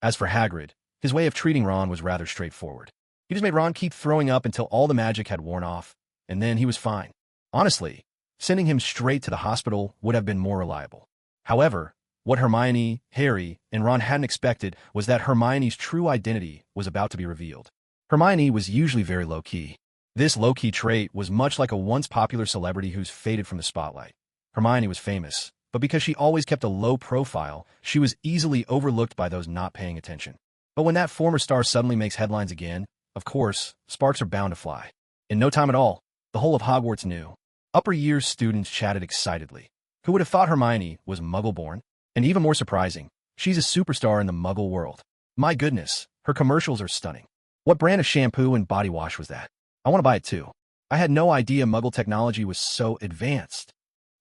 As for Hagrid, his way of treating Ron was rather straightforward. He just made Ron keep throwing up until all the magic had worn off, and then he was fine. Honestly, sending him straight to the hospital would have been more reliable. However, what Hermione, Harry, and Ron hadn't expected was that Hermione's true identity was about to be revealed. Hermione was usually very low-key. This low-key trait was much like a once-popular celebrity who's faded from the spotlight. Hermione was famous, but because she always kept a low profile, she was easily overlooked by those not paying attention. But when that former star suddenly makes headlines again, of course, sparks are bound to fly. In no time at all, the whole of Hogwarts knew. Upper years students chatted excitedly. Who would have thought Hermione was Muggle-born? And even more surprising, she's a superstar in the Muggle world. My goodness, her commercials are stunning. What brand of shampoo and body wash was that? I want to buy it too. I had no idea Muggle technology was so advanced.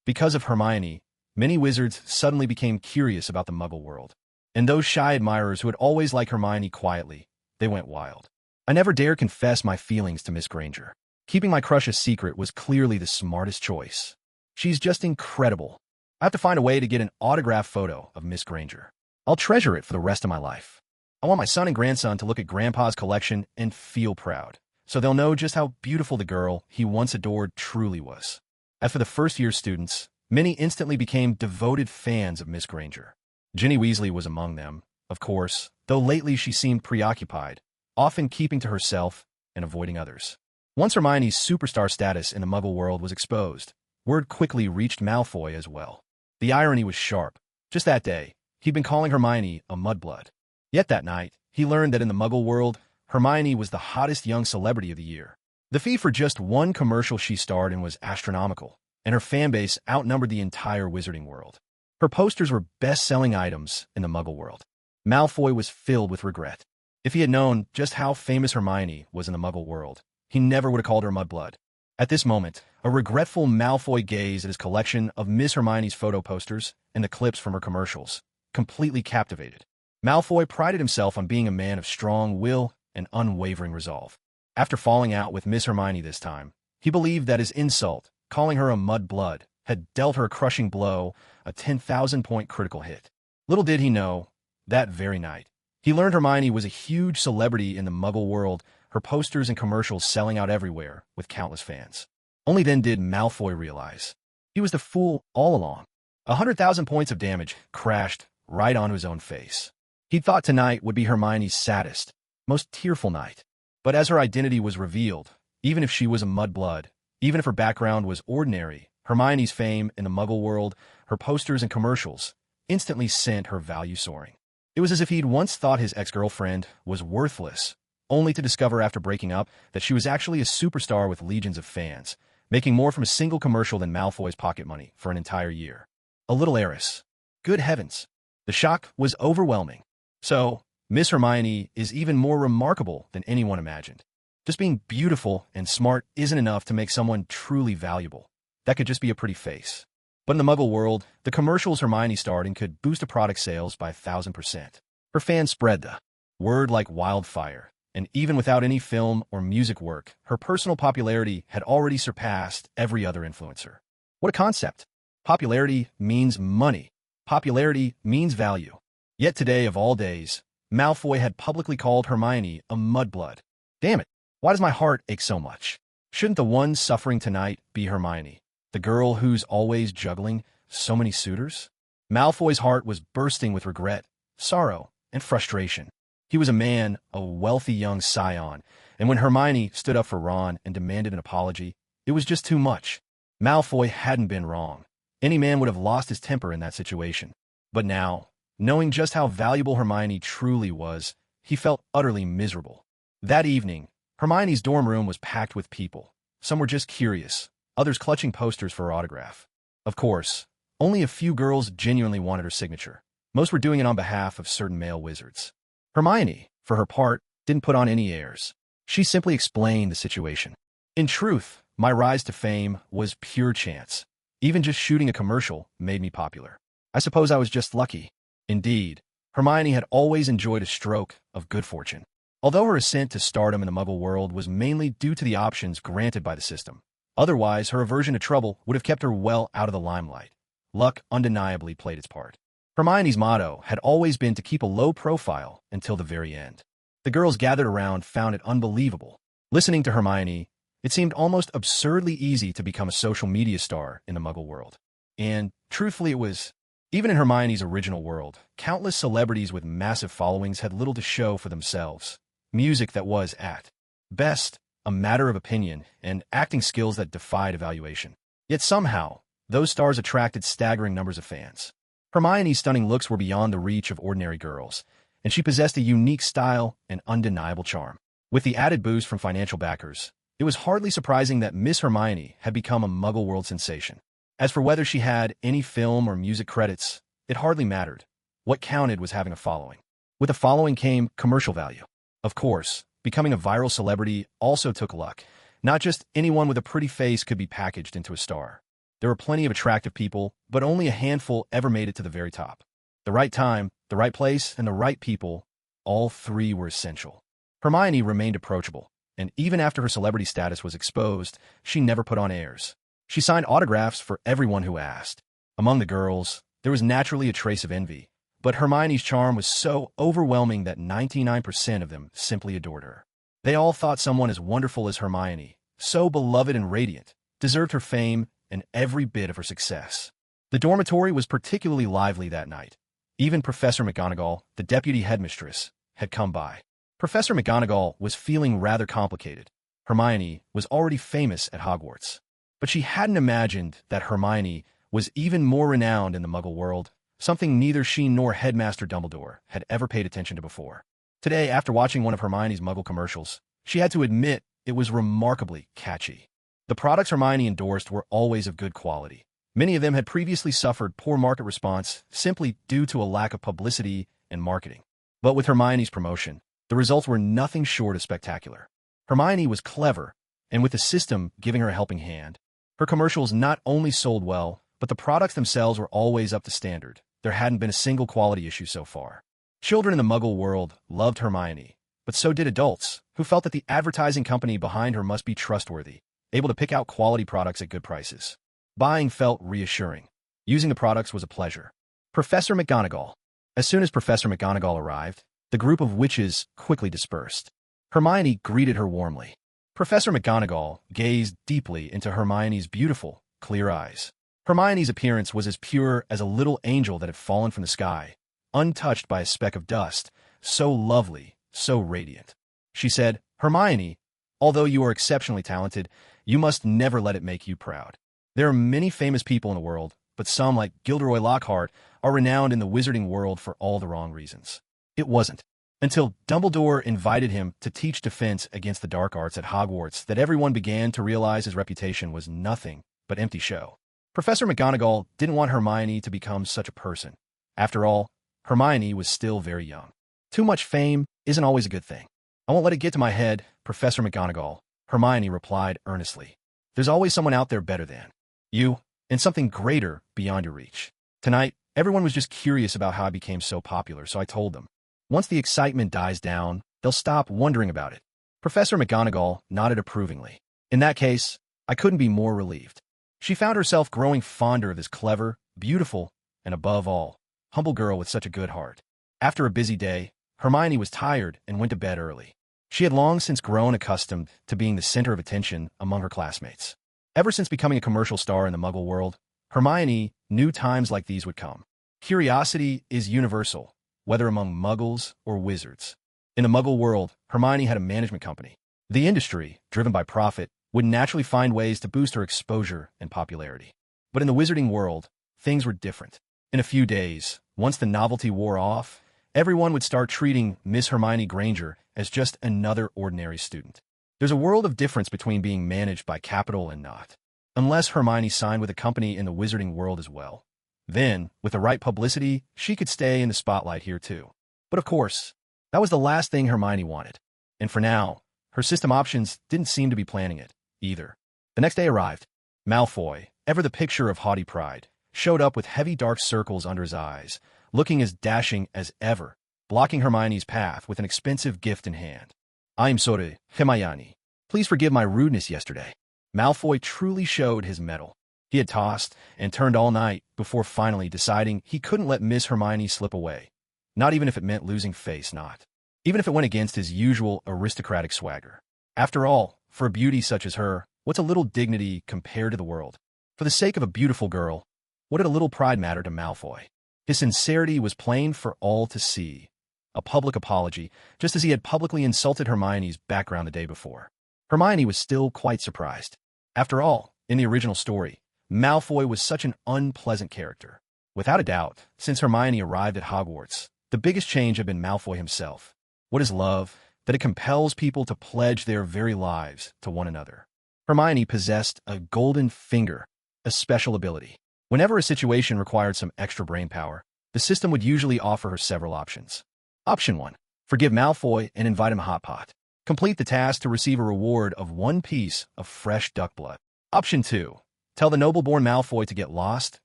Because of Hermione, many wizards suddenly became curious about the Muggle world. And those shy admirers who had always liked Hermione quietly, they went wild. I never dared confess my feelings to Miss Granger. Keeping my crush a secret was clearly the smartest choice. She's just incredible. I have to find a way to get an autographed photo of Miss Granger. I'll treasure it for the rest of my life. I want my son and grandson to look at Grandpa's collection and feel proud, so they'll know just how beautiful the girl he once adored truly was. As for the first-year students, many instantly became devoted fans of Miss Granger. Ginny Weasley was among them, of course, though lately she seemed preoccupied, often keeping to herself and avoiding others. Once Hermione's superstar status in the Muggle world was exposed, word quickly reached Malfoy as well. The irony was sharp. Just that day, he'd been calling Hermione a mudblood. Yet that night, he learned that in the Muggle world, Hermione was the hottest young celebrity of the year. The fee for just one commercial she starred in was astronomical, and her fanbase outnumbered the entire wizarding world. Her posters were best-selling items in the Muggle world. Malfoy was filled with regret. If he had known just how famous Hermione was in the Muggle world, he never would have called her mudblood. At this moment, a regretful Malfoy gazed at his collection of Miss Hermione's photo posters and the clips from her commercials, completely captivated. Malfoy prided himself on being a man of strong will and unwavering resolve. After falling out with Miss Hermione this time, he believed that his insult, calling her a mudblood, had dealt her a crushing blow, a 10,000-point critical hit. Little did he know, that very night, he learned Hermione was a huge celebrity in the Muggle world, her posters and commercials selling out everywhere with countless fans. Only then did Malfoy realize he was the fool all along. 100,000 points of damage crashed right onto his own face. He'd thought tonight would be Hermione's saddest, most tearful night. But as her identity was revealed, even if she was a mudblood, even if her background was ordinary, Hermione's fame in the Muggle world, her posters and commercials, instantly sent her value soaring. It was as if he'd once thought his ex-girlfriend was worthless, only to discover after breaking up that she was actually a superstar with legions of fans, making more from a single commercial than Malfoy's pocket money for an entire year. A little heiress. Good heavens. The shock was overwhelming. So, Miss Hermione is even more remarkable than anyone imagined. Just being beautiful and smart isn't enough to make someone truly valuable. That could just be a pretty face. But in the Muggle world, the commercials Hermione starred in could boost a product sales by 1,000%. Her fans spread the word like wildfire, and even without any film or music work, her personal popularity had already surpassed every other influencer. What a concept! Popularity means money. Popularity means value. Yet today, of all days, Malfoy had publicly called Hermione a mudblood. Damn it, why does my heart ache so much? Shouldn't the one suffering tonight be Hermione, the girl who's always juggling so many suitors? Malfoy's heart was bursting with regret, sorrow, and frustration. He was a man, a wealthy young scion, and when Hermione stood up for Ron and demanded an apology, it was just too much. Malfoy hadn't been wrong. Any man would have lost his temper in that situation. But now, knowing just how valuable Hermione truly was, he felt utterly miserable. That evening, Hermione's dorm room was packed with people. Some were just curious, others clutching posters for her autograph. Of course, only a few girls genuinely wanted her signature. Most were doing it on behalf of certain male wizards. Hermione, for her part, didn't put on any airs. She simply explained the situation. In truth, my rise to fame was pure chance. Even just shooting a commercial made me popular. I suppose I was just lucky. Indeed, Hermione had always enjoyed a stroke of good fortune. Although her ascent to stardom in the Muggle world was mainly due to the options granted by the system, otherwise her aversion to trouble would have kept her well out of the limelight. Luck undeniably played its part. Hermione's motto had always been to keep a low profile until the very end. The girls gathered around found it unbelievable. Listening to Hermione, it seemed almost absurdly easy to become a social media star in the Muggle world. And, truthfully, it was. Even in Hermione's original world, countless celebrities with massive followings had little to show for themselves. Music that was, at best, a matter of opinion, and acting skills that defied evaluation. Yet somehow, those stars attracted staggering numbers of fans. Hermione's stunning looks were beyond the reach of ordinary girls, and she possessed a unique style and undeniable charm. With the added boost from financial backers, it was hardly surprising that Miss Hermione had become a Muggle world sensation. As for whether she had any film or music credits, it hardly mattered. What counted was having a following. With a following came commercial value. Of course, becoming a viral celebrity also took luck. Not just anyone with a pretty face could be packaged into a star. There were plenty of attractive people, but only a handful ever made it to the very top. The right time, the right place, and the right people, all three were essential. Hermione remained approachable, and even after her celebrity status was exposed, she never put on airs. She signed autographs for everyone who asked. Among the girls, there was naturally a trace of envy, but Hermione's charm was so overwhelming that 99% of them simply adored her. They all thought someone as wonderful as Hermione, so beloved and radiant, deserved her fame and every bit of her success. The dormitory was particularly lively that night. Even Professor McGonagall, the deputy headmistress, had come by. Professor McGonagall was feeling rather complicated. Hermione was already famous at Hogwarts, but she hadn't imagined that Hermione was even more renowned in the Muggle world, something neither she nor Headmaster Dumbledore had ever paid attention to before. Today, after watching one of Hermione's Muggle commercials, she had to admit it was remarkably catchy. The products Hermione endorsed were always of good quality. Many of them had previously suffered poor market response simply due to a lack of publicity and marketing. But with Hermione's promotion, the results were nothing short of spectacular. Hermione was clever, and with the system giving her a helping hand, her commercials not only sold well, but the products themselves were always up to standard. There hadn't been a single quality issue so far. Children in the Muggle world loved Hermione, but so did adults, who felt that the advertising company behind her must be trustworthy, able to pick out quality products at good prices. Buying felt reassuring. Using the products was a pleasure. Professor McGonagall. As soon as Professor McGonagall arrived, the group of witches quickly dispersed. Hermione greeted her warmly. Professor McGonagall gazed deeply into Hermione's beautiful, clear eyes. Hermione's appearance was as pure as a little angel that had fallen from the sky, untouched by a speck of dust, so lovely, so radiant. She said, "Hermione, although you are exceptionally talented, you must never let it make you proud. There are many famous people in the world, but some, like Gilderoy Lockhart, are renowned in the wizarding world for all the wrong reasons." It wasn't until Dumbledore invited him to teach defense against the dark arts at Hogwarts that everyone began to realize his reputation was nothing but empty show. Professor McGonagall didn't want Hermione to become such a person. After all, Hermione was still very young. Too much fame isn't always a good thing. "I won't let it get to my head, Professor McGonagall," Hermione replied earnestly. "There's always someone out there better than you, and something greater beyond your reach. Tonight, everyone was just curious about how I became so popular, so I told them. Once the excitement dies down, they'll stop wondering about it." Professor McGonagall nodded approvingly. In that case, I couldn't be more relieved. She found herself growing fonder of this clever, beautiful, and above all, humble girl with such a good heart. After a busy day, Hermione was tired and went to bed early. She had long since grown accustomed to being the center of attention among her classmates. Ever since becoming a commercial star in the Muggle world, Hermione knew times like these would come. Curiosity is universal, whether among Muggles or wizards. In the Muggle world, Hermione had a management company. The industry, driven by profit, would naturally find ways to boost her exposure and popularity. But in the wizarding world, things were different. In a few days, once the novelty wore off, everyone would start treating Miss Hermione Granger as just another ordinary student. There's a world of difference between being managed by capital and not. Unless Hermione signed with a company in the wizarding world as well. Then, with the right publicity, she could stay in the spotlight here too. But of course, that was the last thing Hermione wanted. And for now, her system options didn't seem to be planning it either. The next day arrived. Malfoy, ever the picture of haughty pride, showed up with heavy dark circles under his eyes, looking as dashing as ever, blocking Hermione's path with an expensive gift in hand. "I'm sorry, Hermione. Please forgive my rudeness yesterday." Malfoy truly showed his mettle. He had tossed and turned all night before finally deciding he couldn't let Miss Hermione slip away, not even if it meant losing face, not even if it went against his usual aristocratic swagger. After all, for a beauty such as her, what's a little dignity compared to the world? For the sake of a beautiful girl, what did a little pride matter to Malfoy? His sincerity was plain for all to see. A public apology, just as he had publicly insulted Hermione's background the day before. Hermione was still quite surprised. After all, in the original story, Malfoy was such an unpleasant character. Without a doubt, since Hermione arrived at Hogwarts, the biggest change had been Malfoy himself. What is love? That it compels people to pledge their very lives to one another. Hermione possessed a golden finger, a special ability. Whenever a situation required some extra brain power, the system would usually offer her several options. Option 1. Forgive Malfoy and invite him a hot pot. Complete the task to receive a reward of 1 piece of fresh duck blood. Option 2. Tell the noble-born Malfoy to get lost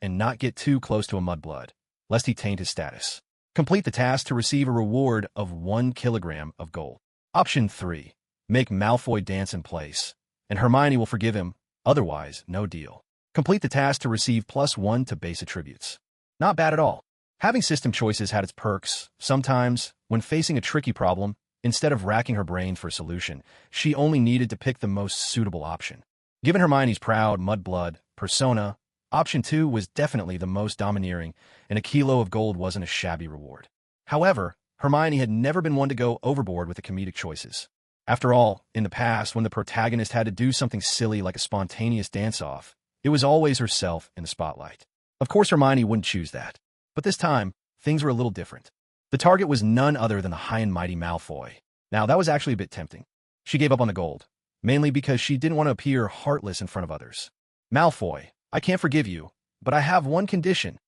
and not get too close to a mudblood, lest he taint his status. Complete the task to receive a reward of 1 kilogram of gold. Option 3. Make Malfoy dance in place, and Hermione will forgive him, otherwise, no deal. Complete the task to receive +1 to base attributes. Not bad at all. Having system choices had its perks. Sometimes, when facing a tricky problem, instead of racking her brain for a solution, she only needed to pick the most suitable option. Given Hermione's proud, mudblood persona, option 2 was definitely the most domineering, and a kilo of gold wasn't a shabby reward. However, Hermione had never been one to go overboard with the comedic choices. After all, in the past, when the protagonist had to do something silly like a spontaneous dance-off, it was always herself in the spotlight. Of course, Hermione wouldn't choose that. But this time, things were a little different. The target was none other than the high and mighty Malfoy. Now, that was actually a bit tempting. She gave up on the gold, mainly because she didn't want to appear heartless in front of others. Malfoy, I can't forgive you, but I have one condition.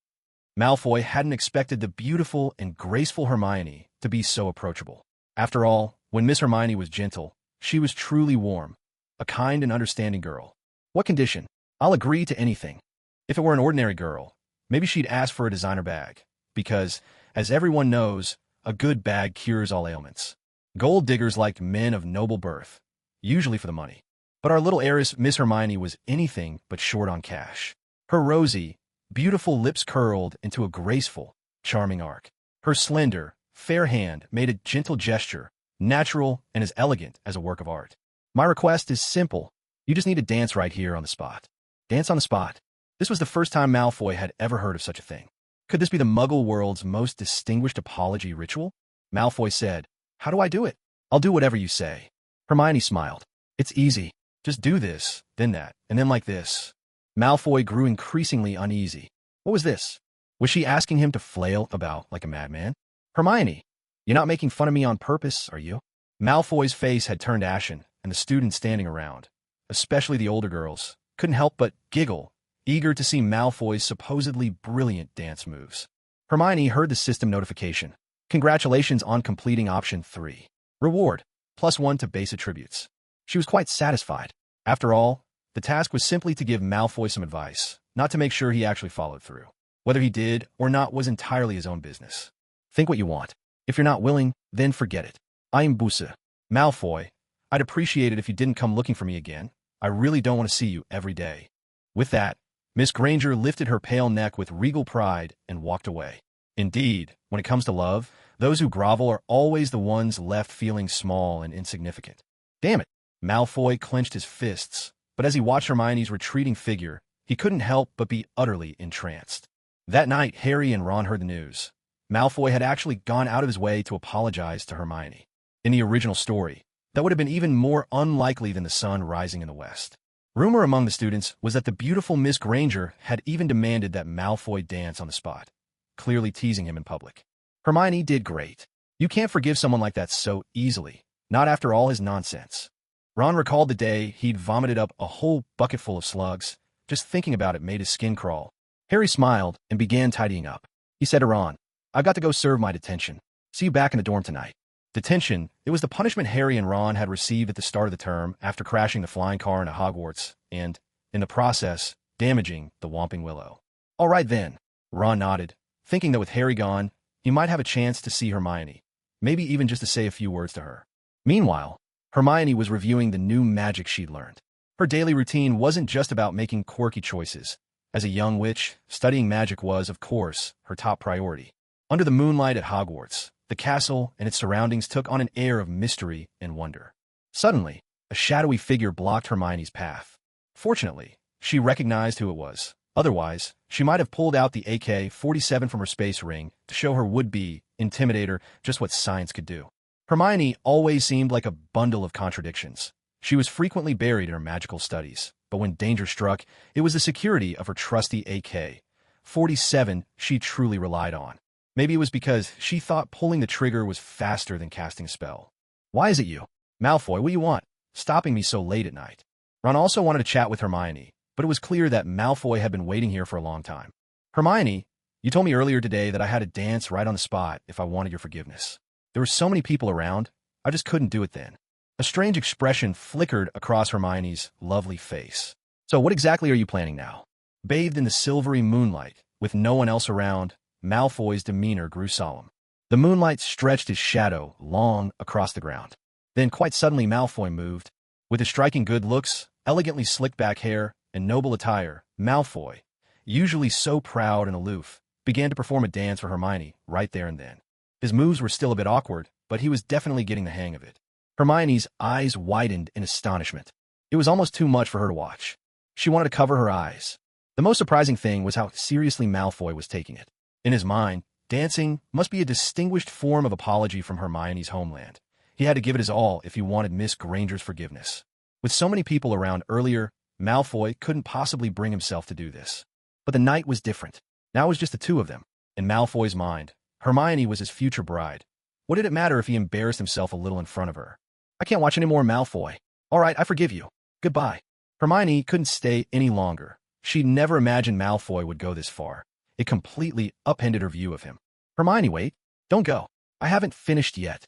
Malfoy hadn't expected the beautiful and graceful Hermione to be so approachable. After all, when Miss Hermione was gentle, she was truly warm, a kind and understanding girl. What condition? I'll agree to anything. If it were an ordinary girl, maybe she'd ask for a designer bag, because, as everyone knows, a good bag cures all ailments. Gold diggers liked men of noble birth, usually for the money. But our little heiress, Miss Hermione, was anything but short on cash. Her rosy, beautiful lips curled into a graceful, charming arc. Her slender, fair hand made a gentle gesture, natural and as elegant as a work of art. My request is simple. You just need to dance right here on the spot. Dance on the spot. This was the first time Malfoy had ever heard of such a thing. Could this be the Muggle world's most distinguished apology ritual? Malfoy said, "How do I do it?" "I'll do whatever you say." Hermione smiled. "It's easy. Just do this, then that, and then like this." Malfoy grew increasingly uneasy. What was this? Was she asking him to flail about like a madman? "Hermione, you're not making fun of me on purpose, are you?" Malfoy's face had turned ashen, and the students standing around, especially the older girls, couldn't help but giggle, eager to see Malfoy's supposedly brilliant dance moves. Hermione heard the system notification. Congratulations on completing option 3. Reward, +1 to base attributes. She was quite satisfied. After all, the task was simply to give Malfoy some advice, not to make sure he actually followed through. Whether he did or not was entirely his own business. Think what you want. If you're not willing, then forget it. I am Busa. Malfoy, I'd appreciate it if you didn't come looking for me again. I really don't want to see you every day. With that, Miss Granger lifted her pale neck with regal pride and walked away. Indeed, when it comes to love, those who grovel are always the ones left feeling small and insignificant. Damn it! Malfoy clenched his fists, but as he watched Hermione's retreating figure, he couldn't help but be utterly entranced. That night, Harry and Ron heard the news. Malfoy had actually gone out of his way to apologize to Hermione. In the original story, that would have been even more unlikely than the sun rising in the west. Rumor among the students was that the beautiful Miss Granger had even demanded that Malfoy dance on the spot, clearly teasing him in public. Hermione did great. You can't forgive someone like that so easily, not after all his nonsense. Ron recalled the day he'd vomited up a whole bucket full of slugs. Just thinking about it made his skin crawl. Harry smiled and began tidying up. He said to Ron, "I've got to go serve my detention. See you back in the dorm tonight." Detention, it was the punishment Harry and Ron had received at the start of the term after crashing the flying car into Hogwarts and, in the process, damaging the Whomping Willow. All right then, Ron nodded, thinking that with Harry gone, he might have a chance to see Hermione, maybe even just to say a few words to her. Meanwhile, Hermione was reviewing the new magic she'd learned. Her daily routine wasn't just about making quirky choices. As a young witch, studying magic was, of course, her top priority. Under the moonlight at Hogwarts, the castle and its surroundings took on an air of mystery and wonder. Suddenly, a shadowy figure blocked Hermione's path. Fortunately, she recognized who it was. Otherwise, she might have pulled out the AK-47 from her space ring to show her would-be intimidator just what science could do. Hermione always seemed like a bundle of contradictions. She was frequently buried in her magical studies, but when danger struck, it was the security of her trusty AK-47 she truly relied on. Maybe it was because she thought pulling the trigger was faster than casting a spell. "Why is it you? Malfoy, what do you want? Stopping me so late at night?" Ron also wanted to chat with Hermione, but it was clear that Malfoy had been waiting here for a long time. "Hermione, you told me earlier today that I had to dance right on the spot if I wanted your forgiveness. There were so many people around, I just couldn't do it then." A strange expression flickered across Hermione's lovely face. "So what exactly are you planning now?" Bathed in the silvery moonlight, with no one else around, Malfoy's demeanor grew solemn. The moonlight stretched his shadow long across the ground. Then quite suddenly Malfoy moved. With his striking good looks, elegantly slicked back hair, and noble attire, Malfoy, usually so proud and aloof, began to perform a dance for Hermione right there and then. His moves were still a bit awkward, but he was definitely getting the hang of it. Hermione's eyes widened in astonishment. It was almost too much for her to watch. She wanted to cover her eyes. The most surprising thing was how seriously Malfoy was taking it. In his mind, Dancing must be a distinguished form of apology from Hermione's homeland. He had to give it his all if he wanted Miss Granger's forgiveness. With so many people around earlier, Malfoy couldn't possibly bring himself to do this. But the night was different. Now it was just the two of them. In Malfoy's mind, Hermione was his future bride. What did it matter if he embarrassed himself a little in front of her? I can't watch any more Malfoy. All right, I forgive you. Goodbye. Hermione couldn't stay any longer. She'd never imagined Malfoy would go this far. It completely upended her view of him. Hermione, wait. Don't go. I haven't finished yet.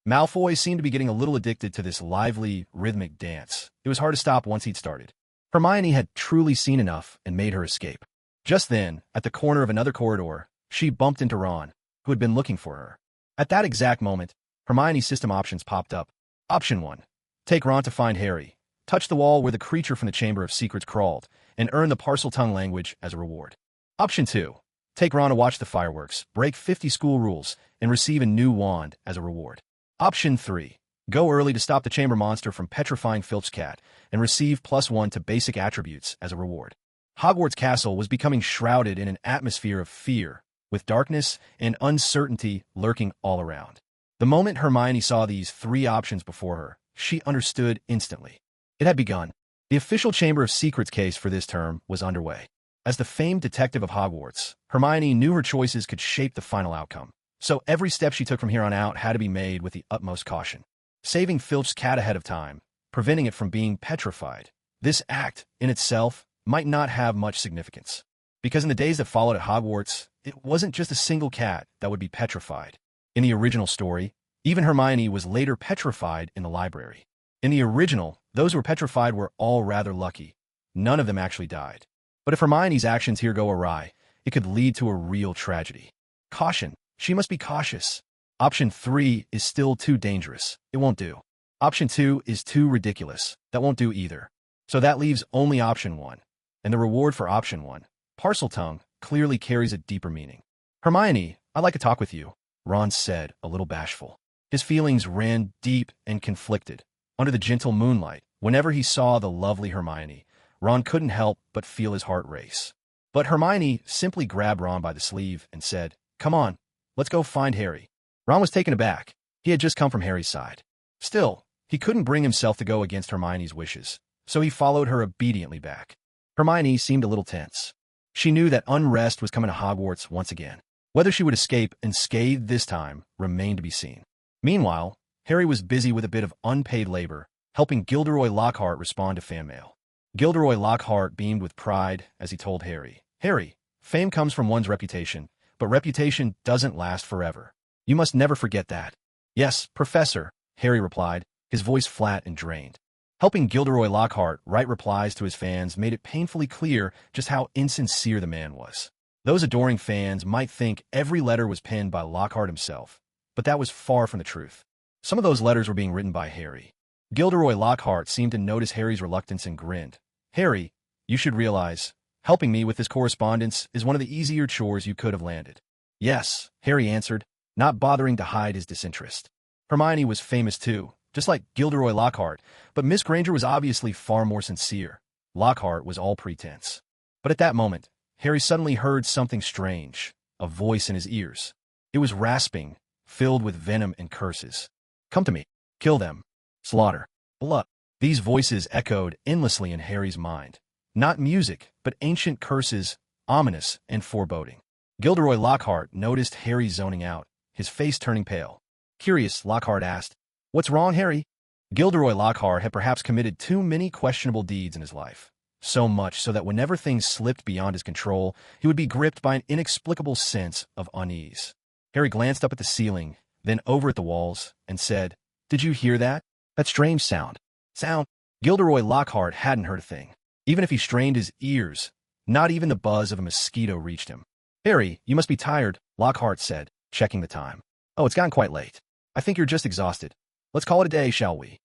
Malfoy seemed to be getting a little addicted to this lively, rhythmic dance. It was hard to stop once he'd started. Hermione had truly seen enough and made her escape. Just then, at the corner of another corridor, she bumped into Ron, who had been looking for her. At that exact moment, Hermione's system options popped up. Option 1. Take Ron to find Harry. Touch the wall where the creature from the Chamber of Secrets crawled, and earn the Parseltongue language as a reward. Option 2. Take Ron to watch the fireworks, break 50 school rules, and receive a new wand as a reward. Option 3. Go early to stop the chamber monster from petrifying Filch's cat, and receive +1 to basic attributes as a reward. Hogwarts Castle was becoming shrouded in an atmosphere of fear, with darkness and uncertainty lurking all around. The moment Hermione saw these 3 options before her, she understood instantly. It had begun. The official Chamber of Secrets case for this term was underway. As the famed detective of Hogwarts, Hermione knew her choices could shape the final outcome. So every step she took from here on out had to be made with the utmost caution. Saving Filch's cat ahead of time, preventing it from being petrified. This act, in itself, might not have much significance. Because in the days that followed at Hogwarts, it wasn't just a single cat that would be petrified. In the original story, even Hermione was later petrified in the library. In the original, those who were petrified were all rather lucky. None of them actually died. But if Hermione's actions here go awry, it could lead to a real tragedy. Caution. She must be cautious. Option 3 is still too dangerous. It won't do. Option 2 is too ridiculous. That won't do either. So that leaves only option 1. And the reward for option 1, Parseltongue, clearly carries a deeper meaning. Hermione, I'd like to talk with you, Ron said, a little bashful. His feelings ran deep and conflicted. Under the gentle moonlight, whenever he saw the lovely Hermione, Ron couldn't help but feel his heart race. But Hermione simply grabbed Ron by the sleeve and said, "Come on, let's go find Harry." Ron was taken aback. He had just come from Harry's side. Still, he couldn't bring himself to go against Hermione's wishes, so he followed her obediently back. Hermione seemed a little tense. She knew that unrest was coming to Hogwarts once again. Whether she would escape unscathed this time remained to be seen. Meanwhile, Harry was busy with a bit of unpaid labor, helping Gilderoy Lockhart respond to fan mail. Gilderoy Lockhart beamed with pride as he told Harry, "Harry, fame comes from one's reputation, but reputation doesn't last forever. You must never forget that." "Yes, Professor," Harry replied, his voice flat and drained. Helping Gilderoy Lockhart write replies to his fans made it painfully clear just how insincere the man was. Those adoring fans might think every letter was penned by Lockhart himself, but that was far from the truth. Some of those letters were being written by Harry. Gilderoy Lockhart seemed to notice Harry's reluctance and grinned. "Harry, you should realize, helping me with this correspondence is one of the easier chores you could have landed." "Yes," Harry answered, not bothering to hide his disinterest. Hermione was famous too, just like Gilderoy Lockhart, but Miss Granger was obviously far more sincere. Lockhart was all pretense. But at that moment, Harry suddenly heard something strange, a voice in his ears. It was rasping, filled with venom and curses. "Come to me. Kill them. Slaughter. Blood." These voices echoed endlessly in Harry's mind. Not music, but ancient curses, ominous and foreboding. Gilderoy Lockhart noticed Harry zoning out, his face turning pale. Curious, Lockhart asked, "What's wrong, Harry?" Gilderoy Lockhart had perhaps committed too many questionable deeds in his life. So much so that whenever things slipped beyond his control, he would be gripped by an inexplicable sense of unease. Harry glanced up at the ceiling, then over at the walls, and said, "Did you hear that? That strange sound." Sound? Gilderoy Lockhart hadn't heard a thing. Even if he strained his ears, not even the buzz of a mosquito reached him. "Harry, you must be tired," Lockhart said, checking the time. "Oh, it's gotten quite late. I think you're just exhausted. Let's call it a day, shall we?"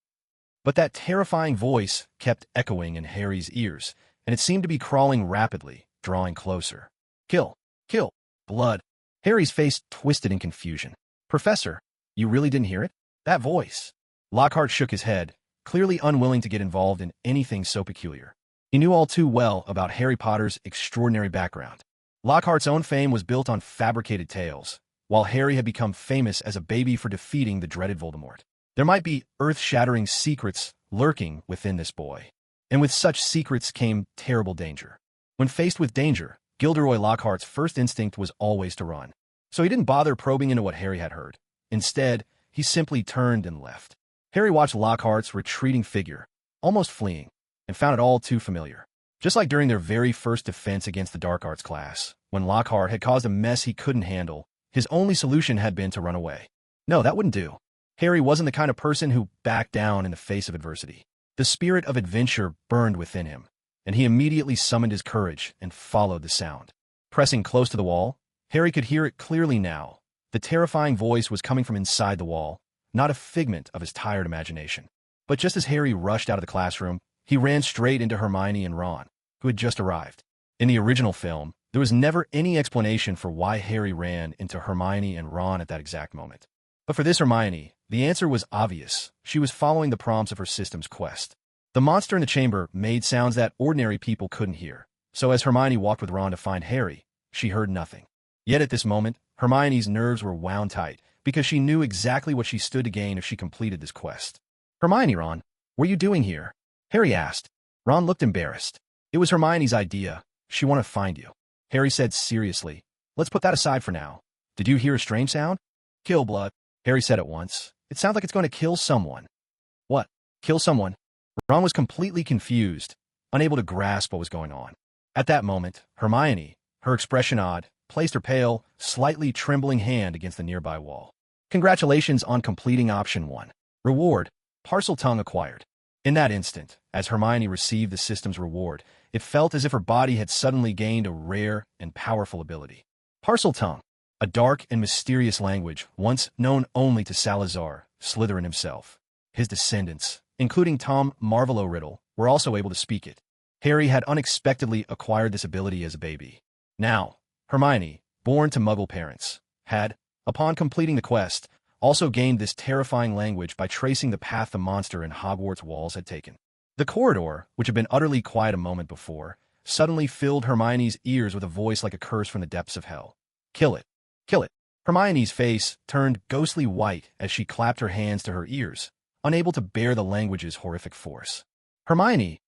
But that terrifying voice kept echoing in Harry's ears, and it seemed to be crawling rapidly, drawing closer. "Kill! Kill! Blood!" Harry's face twisted in confusion. "Professor, you really didn't hear it? That voice?" Lockhart shook his head, clearly unwilling to get involved in anything so peculiar. He knew all too well about Harry Potter's extraordinary background. Lockhart's own fame was built on fabricated tales, while Harry had become famous as a baby for defeating the dreaded Voldemort. There might be earth-shattering secrets lurking within this boy. And with such secrets came terrible danger. When faced with danger, Gilderoy Lockhart's first instinct was always to run. So he didn't bother probing into what Harry had heard. Instead, he simply turned and left. Harry watched Lockhart's retreating figure, almost fleeing, and found it all too familiar. Just like during their very first defense against the dark arts class, when Lockhart had caused a mess he couldn't handle, his only solution had been to run away. No, that wouldn't do. Harry wasn't the kind of person who backed down in the face of adversity. The spirit of adventure burned within him, and he immediately summoned his courage and followed the sound. Pressing close to the wall, Harry could hear it clearly now. The terrifying voice was coming from inside the wall, not a figment of his tired imagination. But just as Harry rushed out of the classroom, he ran straight into Hermione and Ron, who had just arrived. In the original film, there was never any explanation for why Harry ran into Hermione and Ron at that exact moment. But for this Hermione, the answer was obvious. She was following the prompts of her system's quest. The monster in the chamber made sounds that ordinary people couldn't hear. So as Hermione walked with Ron to find Harry, she heard nothing. Yet at this moment, Hermione's nerves were wound tight, because she knew exactly what she stood to gain if she completed this quest. "Hermione, Ron, what are you doing here?" Harry asked. Ron looked embarrassed. "It was Hermione's idea. She wanted to find you." Harry said seriously, "Let's put that aside for now. Did you hear a strange sound?" "Kill blood," Harry said at once. "It sounds like it's going to kill someone." "What? Kill someone?" Ron was completely confused, unable to grasp what was going on. At that moment, Hermione, her expression odd, placed her pale, slightly trembling hand against the nearby wall. "Congratulations on completing option 1. Reward, Parcel Tongue acquired." In that instant, as Hermione received the system's reward, it felt as if her body had suddenly gained a rare and powerful ability. Parcel Tongue, a dark and mysterious language once known only to Salazar, Slytherin himself. His descendants, including Tom Marvolo Riddle, were also able to speak it. Harry had unexpectedly acquired this ability as a baby. Now, Hermione, born to Muggle parents, had, upon completing the quest, also gained this terrifying language by tracing the path the monster in Hogwarts walls had taken. The corridor, which had been utterly quiet a moment before, suddenly filled Hermione's ears with a voice like a curse from the depths of hell. "Kill it! Kill it!" Hermione's face turned ghostly white as she clapped her hands to her ears, unable to bear the language's horrific force. Hermione,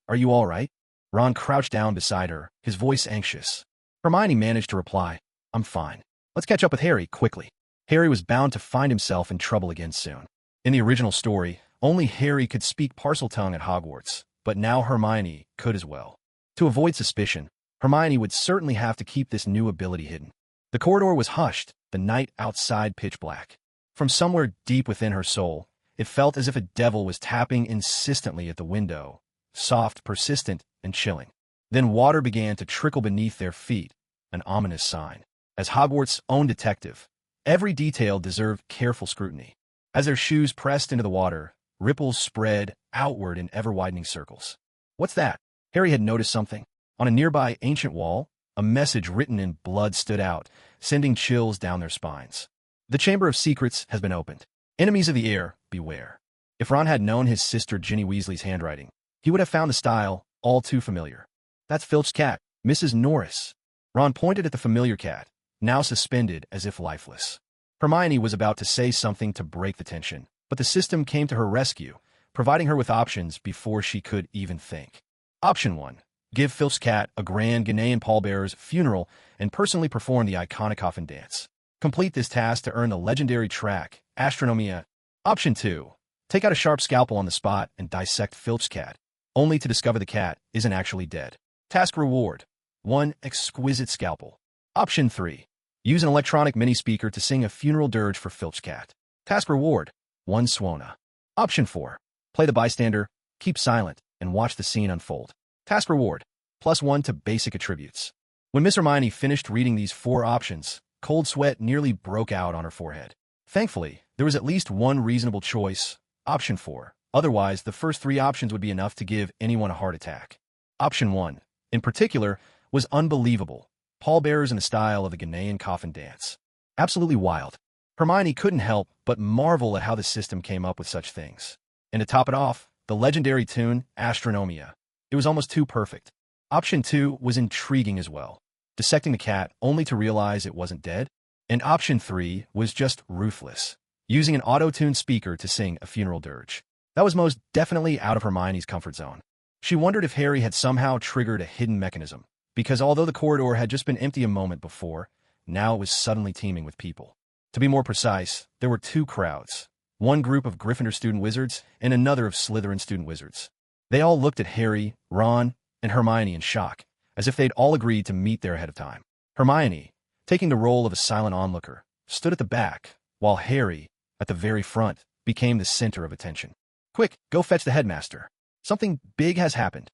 are you all right?" Ron crouched down beside her, his voice anxious. Hermione managed to reply, "I'm fine. Let's catch up with Harry quickly." Harry was bound to find himself in trouble again soon. In the original story, only Harry could speak Parcel Tongue at Hogwarts, but now Hermione could as well. To avoid suspicion, Hermione would certainly have to keep this new ability hidden. The corridor was hushed, the night outside pitch black. From somewhere deep within her soul, it felt as if a devil was tapping insistently at the window, soft, persistent, and chilling. Then water began to trickle beneath their feet, an ominous sign. As Hogwarts' own detective, every detail deserved careful scrutiny. As their shoes pressed into the water, ripples spread outward in ever-widening circles. "What's that?" Harry had noticed something. On a nearby ancient wall, a message written in blood stood out, sending chills down their spines. "The Chamber of Secrets has been opened. Enemies of the air, beware." If Ron had known his sister Ginny Weasley's handwriting, he would have found the style all too familiar. "That's Filch's cat, Mrs. Norris." Ron pointed at the familiar cat, now suspended as if lifeless. Hermione was about to say something to break the tension, but the system came to her rescue, providing her with options before she could even think. Option 1. Give Filch's cat a grand Ghanaian pallbearer's funeral and personally perform the iconic coffin dance. Complete this task to earn the legendary track, Astronomia. Option 2. Take out a sharp scalpel on the spot and dissect Filch's cat, only to discover the cat isn't actually dead. Task reward: 1 exquisite scalpel. Option 3. Use an electronic mini-speaker to sing a funeral dirge for Filch's cat. Task reward: 1 Swona. Option 4. Play the bystander, keep silent, and watch the scene unfold. Task reward: +1 to basic attributes. When Miss Hermione finished reading these 4 options, cold sweat nearly broke out on her forehead. Thankfully, there was at least one reasonable choice, option 4. Otherwise, the first 3 options would be enough to give anyone a heart attack. Option 1, in particular, was unbelievable. Pallbearers in the style of the Ghanaian coffin dance. Absolutely wild. Hermione couldn't help but marvel at how the system came up with such things. And to top it off, the legendary tune, Astronomia. It was almost too perfect. Option 2 was intriguing as well. dissecting the cat only to realize it wasn't dead. And option 3 was just ruthless, using an auto-tuned speaker to sing a funeral dirge. That was most definitely out of Hermione's comfort zone. She wondered if Harry had somehow triggered a hidden mechanism, because although the corridor had just been empty a moment before, now it was suddenly teeming with people. To be more precise, there were two crowds, one group of Gryffindor student wizards and another of Slytherin student wizards. They all looked at Harry, Ron, and Hermione in shock, as if they'd all agreed to meet there ahead of time. Hermione, taking the role of a silent onlooker, stood at the back, while Harry, at the very front, became the center of attention. "Quick, go fetch the headmaster. Something big has happened.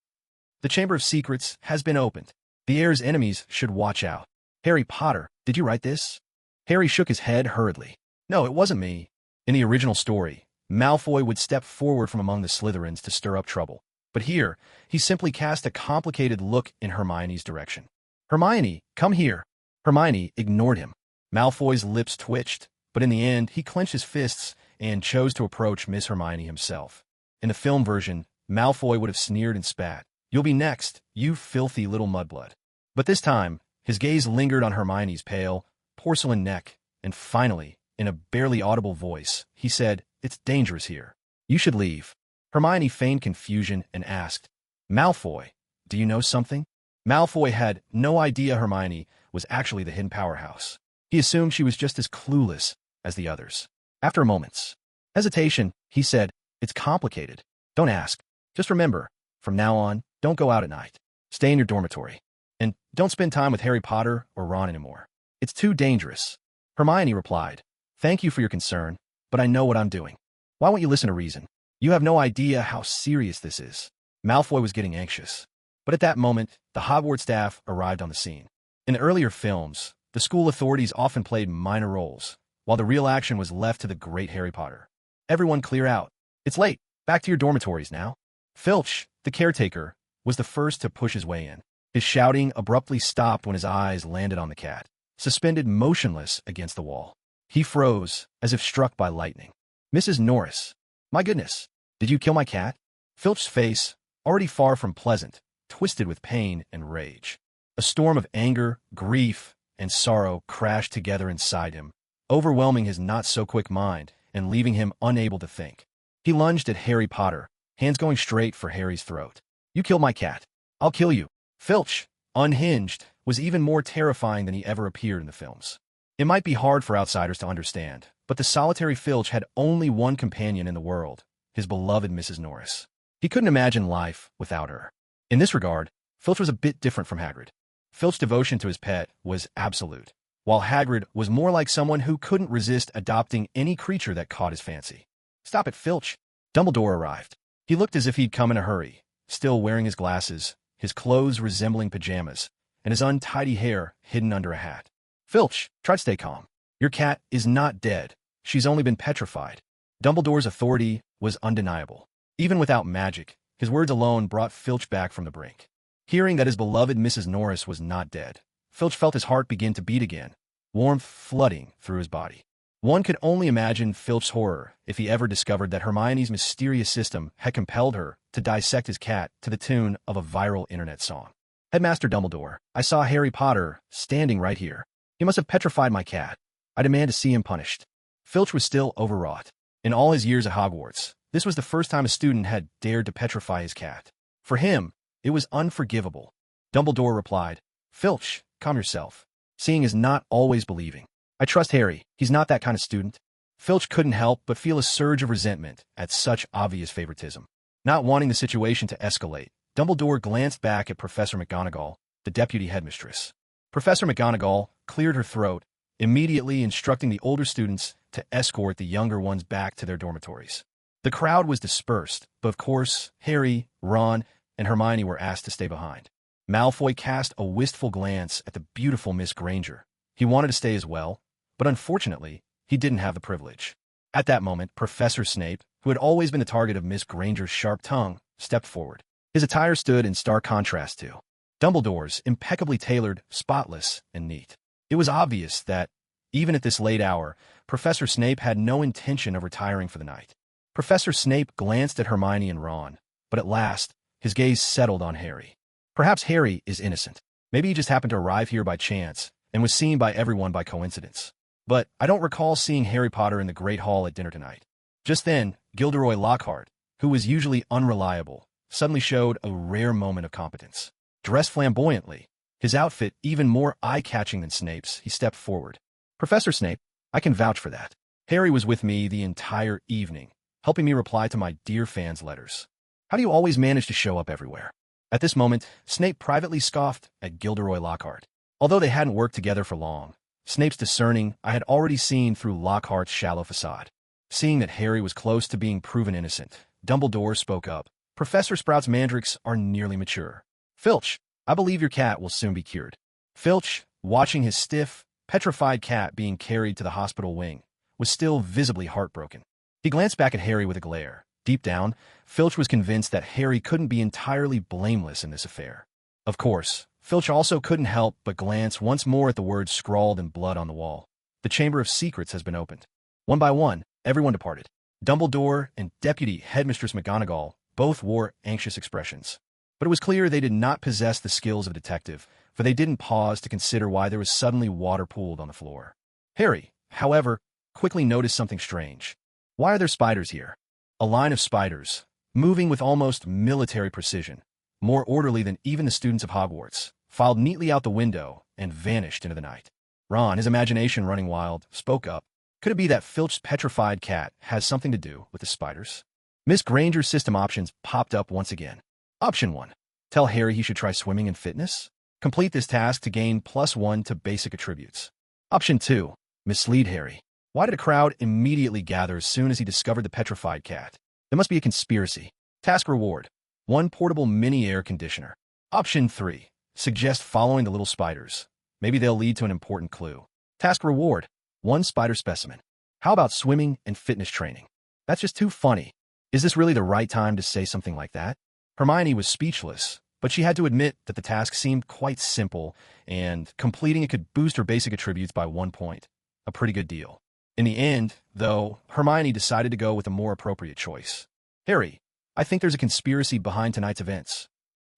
The Chamber of Secrets has been opened. The heir's enemies should watch out. Harry Potter, did you write this?" Harry shook his head hurriedly. "No, it wasn't me." In the original story, Malfoy would step forward from among the Slytherins to stir up trouble. But here, he simply cast a complicated look in Hermione's direction. "Hermione, come here." Hermione ignored him. Malfoy's lips twitched, but in the end, he clenched his fists and chose to approach Miss Hermione himself. In the film version, Malfoy would have sneered and spat. "You'll be next, you filthy little mudblood." But this time, his gaze lingered on Hermione's pale, porcelain neck, and finally, in a barely audible voice, he said, "It's dangerous here. You should leave." Hermione feigned confusion and asked, "Malfoy, do you know something?" Malfoy had no idea Hermione was actually the hidden powerhouse. He assumed she was just as clueless as the others. After a moment's hesitation, he said, "It's complicated. Don't ask. Just remember, from now on, don't go out at night. Stay in your dormitory. And don't spend time with Harry Potter or Ron anymore. It's too dangerous." Hermione replied, "Thank you for your concern, but I know what I'm doing. Why won't you listen to reason? You have no idea how serious this is." Malfoy was getting anxious. But at that moment, the Hogwarts staff arrived on the scene. In the earlier films, the school authorities often played minor roles, while the real action was left to the great Harry Potter. "Everyone clear out. It's late. Back to your dormitories now." Filch, the caretaker, was the first to push his way in. His shouting abruptly stopped when his eyes landed on the cat, suspended motionless against the wall. He froze, as if struck by lightning. "Mrs. Norris, my goodness, did you kill my cat?" Filch's face, already far from pleasant, twisted with pain and rage. A storm of anger, grief, and sorrow crashed together inside him, overwhelming his not-so-quick mind and leaving him unable to think. He lunged at Harry Potter, hands going straight for Harry's throat. "You killed my cat. I'll kill you." Filch, unhinged, was even more terrifying than he ever appeared in the films. It might be hard for outsiders to understand, but the solitary Filch had only one companion in the world, his beloved Mrs. Norris. He couldn't imagine life without her. In this regard, Filch was a bit different from Hagrid. Filch's devotion to his pet was absolute, while Hagrid was more like someone who couldn't resist adopting any creature that caught his fancy. "Stop it, Filch." Dumbledore arrived. He looked as if he'd come in a hurry, still wearing his glasses, his clothes resembling pajamas, and his untidy hair hidden under a hat. "Filch, try to stay calm. Your cat is not dead. She's only been petrified." Dumbledore's authority was undeniable. Even without magic, his words alone brought Filch back from the brink. Hearing that his beloved Mrs. Norris was not dead, Filch felt his heart begin to beat again, warmth flooding through his body. One could only imagine Filch's horror if he ever discovered that Hermione's mysterious system had compelled her to dissect his cat to the tune of a viral internet song. "Headmaster Dumbledore, I saw Harry Potter standing right here. He must have petrified my cat. I demand to see him punished." Filch was still overwrought. In all his years at Hogwarts, this was the first time a student had dared to petrify his cat. For him, it was unforgivable. Dumbledore replied, "Filch, calm yourself. Seeing is not always believing. I trust Harry. He's not that kind of student." Filch couldn't help but feel a surge of resentment at such obvious favoritism. Not wanting the situation to escalate, Dumbledore glanced back at Professor McGonagall, the deputy headmistress. Professor McGonagall cleared her throat, immediately instructing the older students to escort the younger ones back to their dormitories. The crowd was dispersed, but of course, Harry, Ron, and Hermione were asked to stay behind. Malfoy cast a wistful glance at the beautiful Miss Granger. He wanted to stay as well, but unfortunately, he didn't have the privilege. At that moment, Professor Snape, who had always been the target of Miss Granger's sharp tongue, stepped forward. His attire stood in stark contrast to Dumbledore's, impeccably tailored, spotless, and neat. It was obvious that, even at this late hour, Professor Snape had no intention of retiring for the night. Professor Snape glanced at Hermione and Ron, but at last, his gaze settled on Harry. Perhaps Harry is innocent. Maybe he just happened to arrive here by chance and was seen by everyone by coincidence. But I don't recall seeing Harry Potter in the Great Hall at dinner tonight. Just then, Gilderoy Lockhart, who was usually unreliable, suddenly showed a rare moment of competence. Dressed flamboyantly, his outfit even more eye-catching than Snape's, he stepped forward. "Professor Snape, I can vouch for that. Harry was with me the entire evening, helping me reply to my dear fans' letters. How do you always manage to show up everywhere?" At this moment, Snape privately scoffed at Gilderoy Lockhart. Although they hadn't worked together for long, Snape's discerning I had already seen through Lockhart's shallow facade. Seeing that Harry was close to being proven innocent, Dumbledore spoke up. "Professor Sprout's mandrakes are nearly mature. Filch, I believe your cat will soon be cured." Filch, watching his stiff, petrified cat being carried to the hospital wing, was still visibly heartbroken. He glanced back at Harry with a glare. Deep down, Filch was convinced that Harry couldn't be entirely blameless in this affair. Of course, Filch also couldn't help but glance once more at the words scrawled in blood on the wall. "The Chamber of Secrets has been opened." One by one, everyone departed. Dumbledore and Deputy Headmistress McGonagall both wore anxious expressions. But it was clear they did not possess the skills of a detective, for they didn't pause to consider why there was suddenly water pooled on the floor. Harry, however, quickly noticed something strange. "Why are there spiders here?" A line of spiders, moving with almost military precision, more orderly than even the students of Hogwarts, filed neatly out the window and vanished into the night. Ron, his imagination running wild, spoke up. "Could it be that Filch's petrified cat has something to do with the spiders?" Miss Granger's system options popped up once again. Option 1. Tell Harry he should try swimming and fitness. Complete this task to gain +1 to basic attributes. Option 2. Mislead Harry. Why did a crowd immediately gather as soon as he discovered the petrified cat? There must be a conspiracy. Task reward: 1 portable mini air conditioner. Option 3. Suggest following the little spiders. Maybe they'll lead to an important clue. Task reward: 1 spider specimen. How about swimming and fitness training? That's just too funny. Is this really the right time to say something like that? Hermione was speechless, but she had to admit that the task seemed quite simple, and completing it could boost her basic attributes by 1 point. A pretty good deal. In the end, though, Hermione decided to go with a more appropriate choice. "Harry, I think there's a conspiracy behind tonight's events."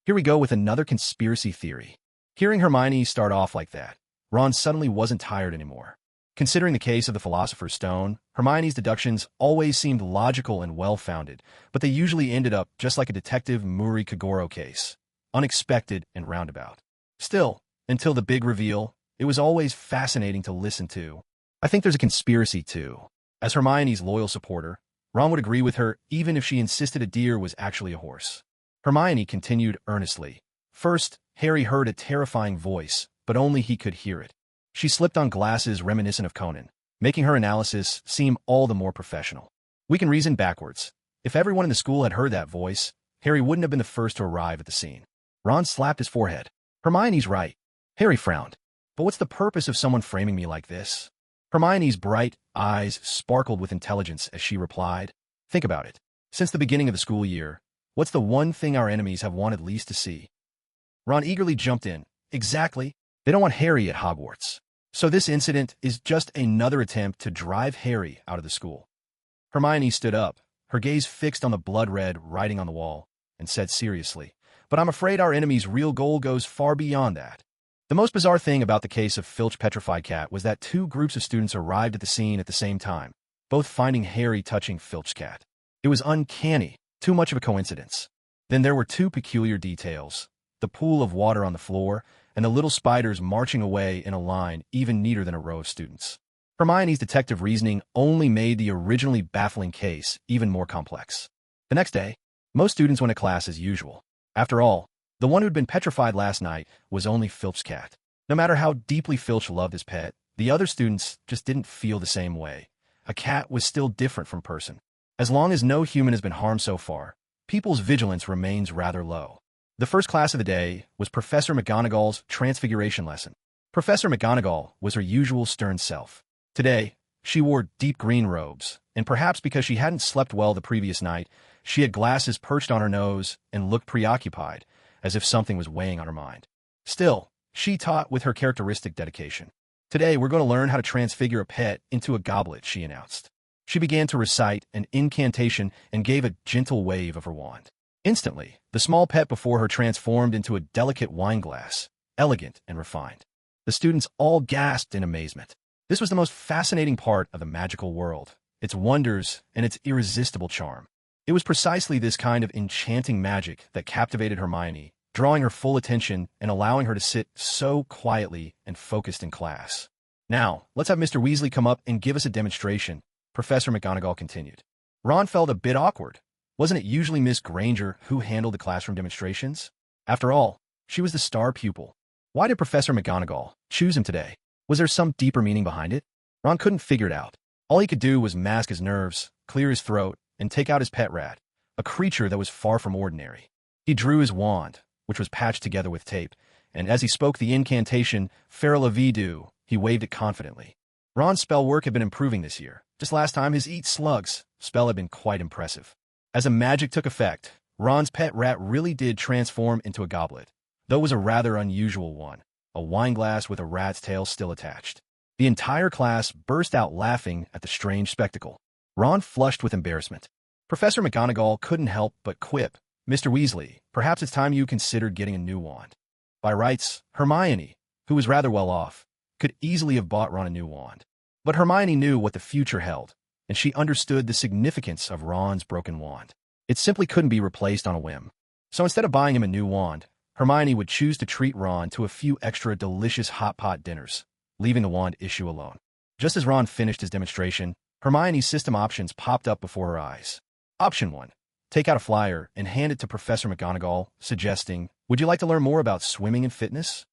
Here we go with another conspiracy theory. Hearing Hermione start off like that, Ron suddenly wasn't tired anymore. Considering the case of the Philosopher's Stone, Hermione's deductions always seemed logical and well-founded, but they usually ended up just like a Detective Muri Kagoro case, unexpected and roundabout. Still, until the big reveal, it was always fascinating to listen to. I think there's a conspiracy, too. As Hermione's loyal supporter, Ron would agree with her even if she insisted a deer was actually a horse. Hermione continued earnestly. First, Harry heard a terrifying voice, but only he could hear it. She slipped on glasses reminiscent of Conan, making her analysis seem all the more professional. We can reason backwards. If everyone in the school had heard that voice, Harry wouldn't have been the first to arrive at the scene. Ron slapped his forehead. Hermione's right. Harry frowned. But what's the purpose of someone framing me like this? Hermione's bright eyes sparkled with intelligence as she replied, "Think about it. Since the beginning of the school year, what's the one thing our enemies have wanted least to see?" Ron eagerly jumped in. "Exactly. They don't want Harry at Hogwarts. So this incident is just another attempt to drive Harry out of the school." Hermione stood up, her gaze fixed on the blood-red writing on the wall, and said seriously, "But I'm afraid our enemy's real goal goes far beyond that." The most bizarre thing about the case of Filch Petrified Cat was that 2 groups of students arrived at the scene at the same time, both finding Harry touching Filch's cat. It was uncanny, too much of a coincidence. Then there were 2 peculiar details: the pool of water on the floor and the little spiders marching away in a line even neater than a row of students. Hermione's detective reasoning only made the originally baffling case even more complex. The next day, most students went to class as usual. After all, the one who'd been petrified last night was only Filch's cat. No matter how deeply Filch loved his pet, the other students just didn't feel the same way. A cat was still different from person. As long as no human has been harmed so far, people's vigilance remains rather low. The first class of the day was Professor McGonagall's Transfiguration lesson. Professor McGonagall was her usual stern self. Today, she wore deep green robes, and perhaps because she hadn't slept well the previous night, she had glasses perched on her nose and looked preoccupied, as if something was weighing on her mind. Still, she taught with her characteristic dedication. "Today, we're going to learn how to transfigure a pet into a goblet," she announced. She began to recite an incantation and gave a gentle wave of her wand. Instantly, the small pet before her transformed into a delicate wine glass, elegant and refined. The students all gasped in amazement. This was the most fascinating part of the magical world, its wonders and its irresistible charm. It was precisely this kind of enchanting magic that captivated Hermione, drawing her full attention and allowing her to sit so quietly and focused in class. "Now, let's have Mr. Weasley come up and give us a demonstration," Professor McGonagall continued. Ron felt a bit awkward. Wasn't it usually Miss Granger who handled the classroom demonstrations? After all, she was the star pupil. Why did Professor McGonagall choose him today? Was there some deeper meaning behind it? Ron couldn't figure it out. All he could do was mask his nerves, clear his throat, and take out his pet rat, a creature that was far from ordinary. He drew his wand, which was patched together with tape, and as he spoke the incantation, Faralavidu, he waved it confidently. Ron's spell work had been improving this year. Just last time, his Eat Slugs spell had been quite impressive. As the magic took effect, Ron's pet rat really did transform into a goblet, though it was a rather unusual one, a wine glass with a rat's tail still attached. The entire class burst out laughing at the strange spectacle. Ron flushed with embarrassment. Professor McGonagall couldn't help but quip, "Mr. Weasley, perhaps it's time you considered getting a new wand." By rights, Hermione, who was rather well off, could easily have bought Ron a new wand. But Hermione knew what the future held, and she understood the significance of Ron's broken wand. It simply couldn't be replaced on a whim. So instead of buying him a new wand, Hermione would choose to treat Ron to a few extra delicious hot pot dinners, leaving the wand issue alone. Just as Ron finished his demonstration, Hermione's system options popped up before her eyes. Option 1. Take out a flyer and hand it to Professor McGonagall, suggesting, "Would you like to learn more about swimming and fitness?"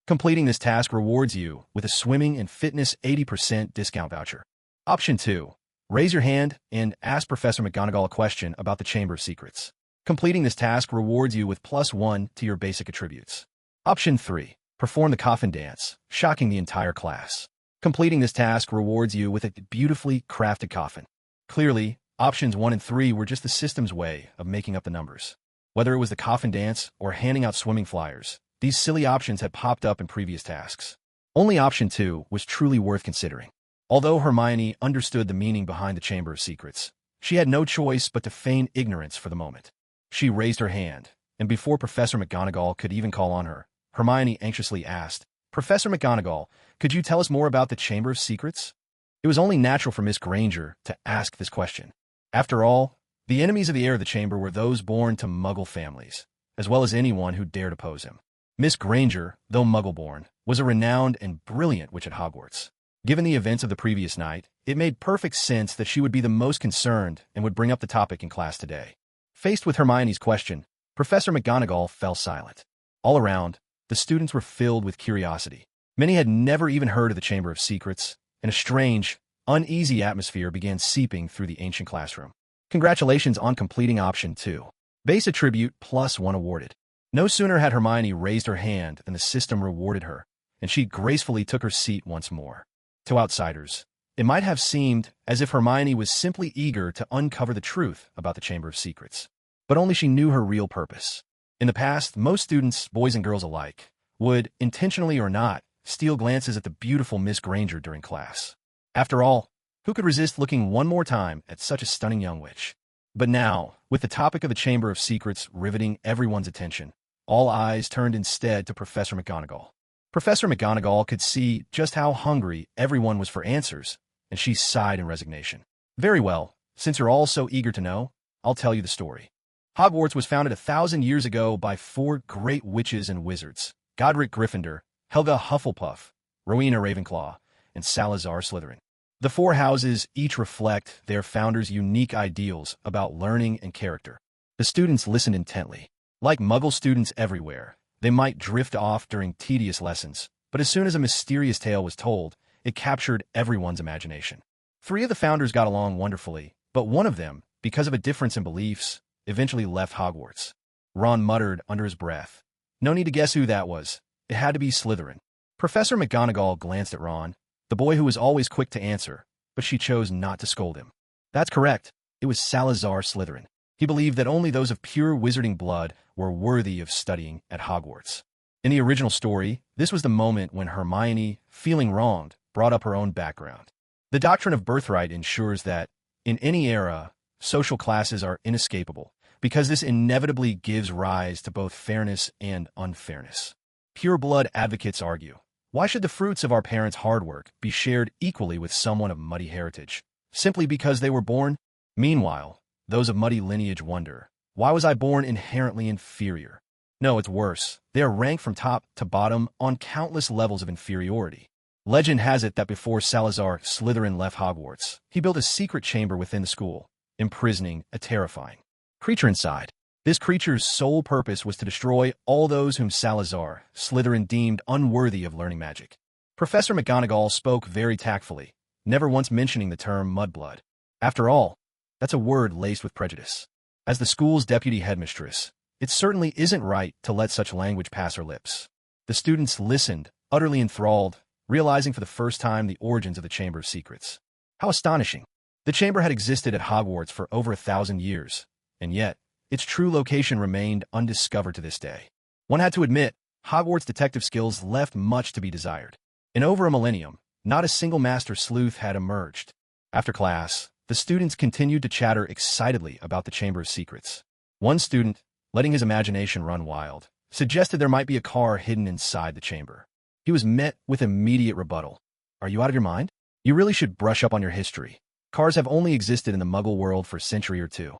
Completing this task rewards you with a swimming and fitness 80% discount voucher. Option 2. Raise your hand and ask Professor McGonagall a question about the Chamber of Secrets. Completing this task rewards you with +1 to your basic attributes. Option 3. Perform the coffin dance, shocking the entire class. Completing this task rewards you with a beautifully crafted coffin. Clearly, options 1 and 3 were just the system's way of making up the numbers. Whether it was the coffin dance or handing out swimming flyers, these silly options had popped up in previous tasks. Only option 2 was truly worth considering. Although Hermione understood the meaning behind the Chamber of Secrets, she had no choice but to feign ignorance for the moment. She raised her hand, and before Professor McGonagall could even call on her, Hermione anxiously asked, "Professor McGonagall, could you tell us more about the Chamber of Secrets?" It was only natural for Miss Granger to ask this question. After all, the enemies of the heir of the chamber were those born to Muggle families, as well as anyone who dared oppose him. Miss Granger, though Muggle-born, was a renowned and brilliant witch at Hogwarts. Given the events of the previous night, it made perfect sense that she would be the most concerned and would bring up the topic in class today. Faced with Hermione's question, Professor McGonagall fell silent. All around, the students were filled with curiosity. Many had never even heard of the Chamber of Secrets, and a strange, uneasy atmosphere began seeping through the ancient classroom. Congratulations on completing option 2. Base attribute +1 awarded. No sooner had Hermione raised her hand than the system rewarded her, and she gracefully took her seat once more. To outsiders, it might have seemed as if Hermione was simply eager to uncover the truth about the Chamber of Secrets. But only she knew her real purpose. In the past, most students, boys and girls alike, would, intentionally or not, steal glances at the beautiful Miss Granger during class. After all, who could resist looking one more time at such a stunning young witch? But now, with the topic of the Chamber of Secrets riveting everyone's attention, all eyes turned instead to Professor McGonagall. Professor McGonagall could see just how hungry everyone was for answers, and she sighed in resignation. "Very well, since you're all so eager to know, I'll tell you the story. Hogwarts was founded 1,000 years ago by 4 great witches and wizards, Godric Gryffindor, Helga Hufflepuff, Rowena Ravenclaw, and Salazar Slytherin. The 4 houses each reflect their founders' unique ideals about learning and character." The students listened intently. Like Muggle students everywhere, they might drift off during tedious lessons, but as soon as a mysterious tale was told, it captured everyone's imagination. 3 of the founders got along wonderfully, but one of them, because of a difference in beliefs, eventually left Hogwarts. Ron muttered under his breath. No need to guess who that was. It had to be Slytherin. Professor McGonagall glanced at Ron, the boy who was always quick to answer, but she chose not to scold him. That's correct. It was Salazar Slytherin. He believed that only those of pure wizarding blood were worthy of studying at Hogwarts. In the original story, this was the moment when Hermione, feeling wronged, brought up her own background. The doctrine of birthright ensures that, in any era, social classes are inescapable, because this inevitably gives rise to both fairness and unfairness. Pure-blood advocates argue, why should the fruits of our parents' hard work be shared equally with someone of muddy heritage? Simply because they were born? Meanwhile, those of muddy lineage wonder, why was I born inherently inferior? No, it's worse. They are ranked from top to bottom on countless levels of inferiority. Legend has it that before Salazar Slytherin left Hogwarts, he built a secret chamber within the school, imprisoning a terrifying creature inside. This creature's sole purpose was to destroy all those whom Salazar Slytherin deemed unworthy of learning magic. Professor McGonagall spoke very tactfully, never once mentioning the term mudblood. After all, that's a word laced with prejudice. As the school's deputy headmistress, it certainly isn't right to let such language pass her lips. The students listened, utterly enthralled, realizing for the first time the origins of the Chamber of Secrets. How astonishing! The chamber had existed at Hogwarts for over 1,000 years, and yet, its true location remained undiscovered to this day. One had to admit, Hogwarts' detective skills left much to be desired. In over a millennium, not a single master sleuth had emerged. After class, the students continued to chatter excitedly about the Chamber of Secrets. One student, letting his imagination run wild, suggested there might be a car hidden inside the chamber. He was met with immediate rebuttal. Are you out of your mind? You really should brush up on your history. Cars have only existed in the Muggle world for a century or two.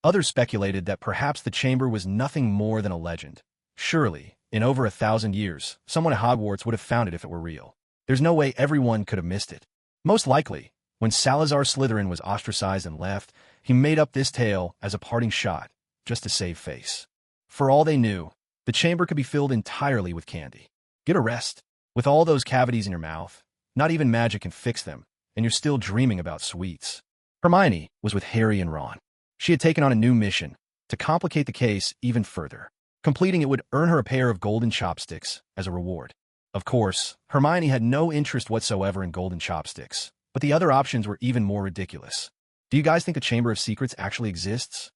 Others speculated that perhaps the chamber was nothing more than a legend. Surely, in over 1,000 years, someone at Hogwarts would have found it if it were real. There's no way everyone could have missed it. Most likely, when Salazar Slytherin was ostracized and left, he made up this tale as a parting shot, just to save face. For all they knew, the chamber could be filled entirely with candy. Get a rest. With all those cavities in your mouth, not even magic can fix them, and you're still dreaming about sweets. Hermione was with Harry and Ron. She had taken on a new mission, to complicate the case even further. Completing it would earn her a pair of golden chopsticks as a reward. Of course, Hermione had no interest whatsoever in golden chopsticks, but the other options were even more ridiculous. Do you guys think the Chamber of Secrets actually exists?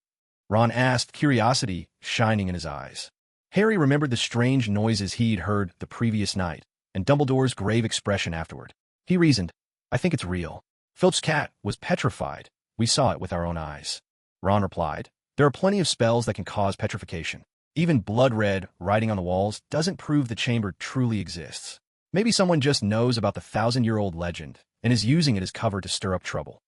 Ron asked, curiosity shining in his eyes. Harry remembered the strange noises he'd heard the previous night, and Dumbledore's grave expression afterward. He reasoned, I think it's real. Filch's cat was petrified. We saw it with our own eyes. Ron replied, there are plenty of spells that can cause petrification. Even blood red writing on the walls doesn't prove the chamber truly exists. Maybe someone just knows about the 1,000-year-old legend and is using it as cover to stir up trouble.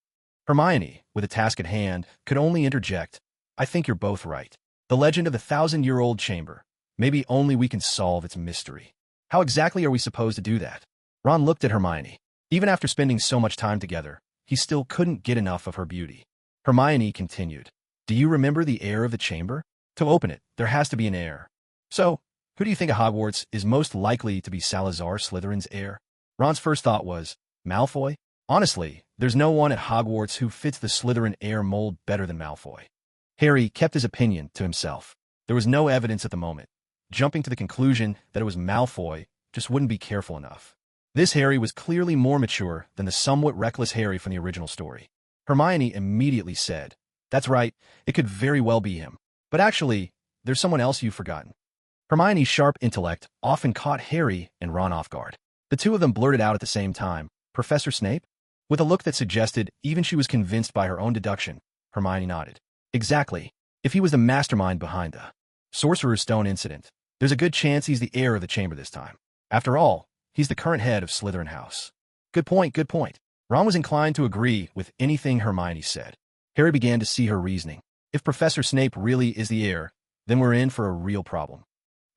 Hermione, with a task at hand, could only interject, I think you're both right. The legend of the 1,000-year-old chamber. Maybe only we can solve its mystery. How exactly are we supposed to do that? Ron looked at Hermione. Even after spending so much time together, he still couldn't get enough of her beauty. Hermione continued, do you remember the heir of the chamber? To open it, there has to be an heir. So, who do you think at Hogwarts is most likely to be Salazar Slytherin's heir? Ron's first thought was, Malfoy? Honestly, there's no one at Hogwarts who fits the Slytherin heir mold better than Malfoy. Harry kept his opinion to himself. There was no evidence at the moment. Jumping to the conclusion that it was Malfoy just wouldn't be careful enough. This Harry was clearly more mature than the somewhat reckless Harry from the original story. Hermione immediately said, that's right, it could very well be him. But actually, there's someone else you've forgotten. Hermione's sharp intellect often caught Harry and Ron off guard. The two of them blurted out at the same time, Professor Snape? With a look that suggested even she was convinced by her own deduction, Hermione nodded. Exactly. If he was the mastermind behind the Sorcerer's Stone incident, there's a good chance he's the heir of the chamber this time. After all, he's the current head of Slytherin House. Good point, good point. Ron was inclined to agree with anything Hermione said. Harry began to see her reasoning. If Professor Snape really is the heir, then we're in for a real problem.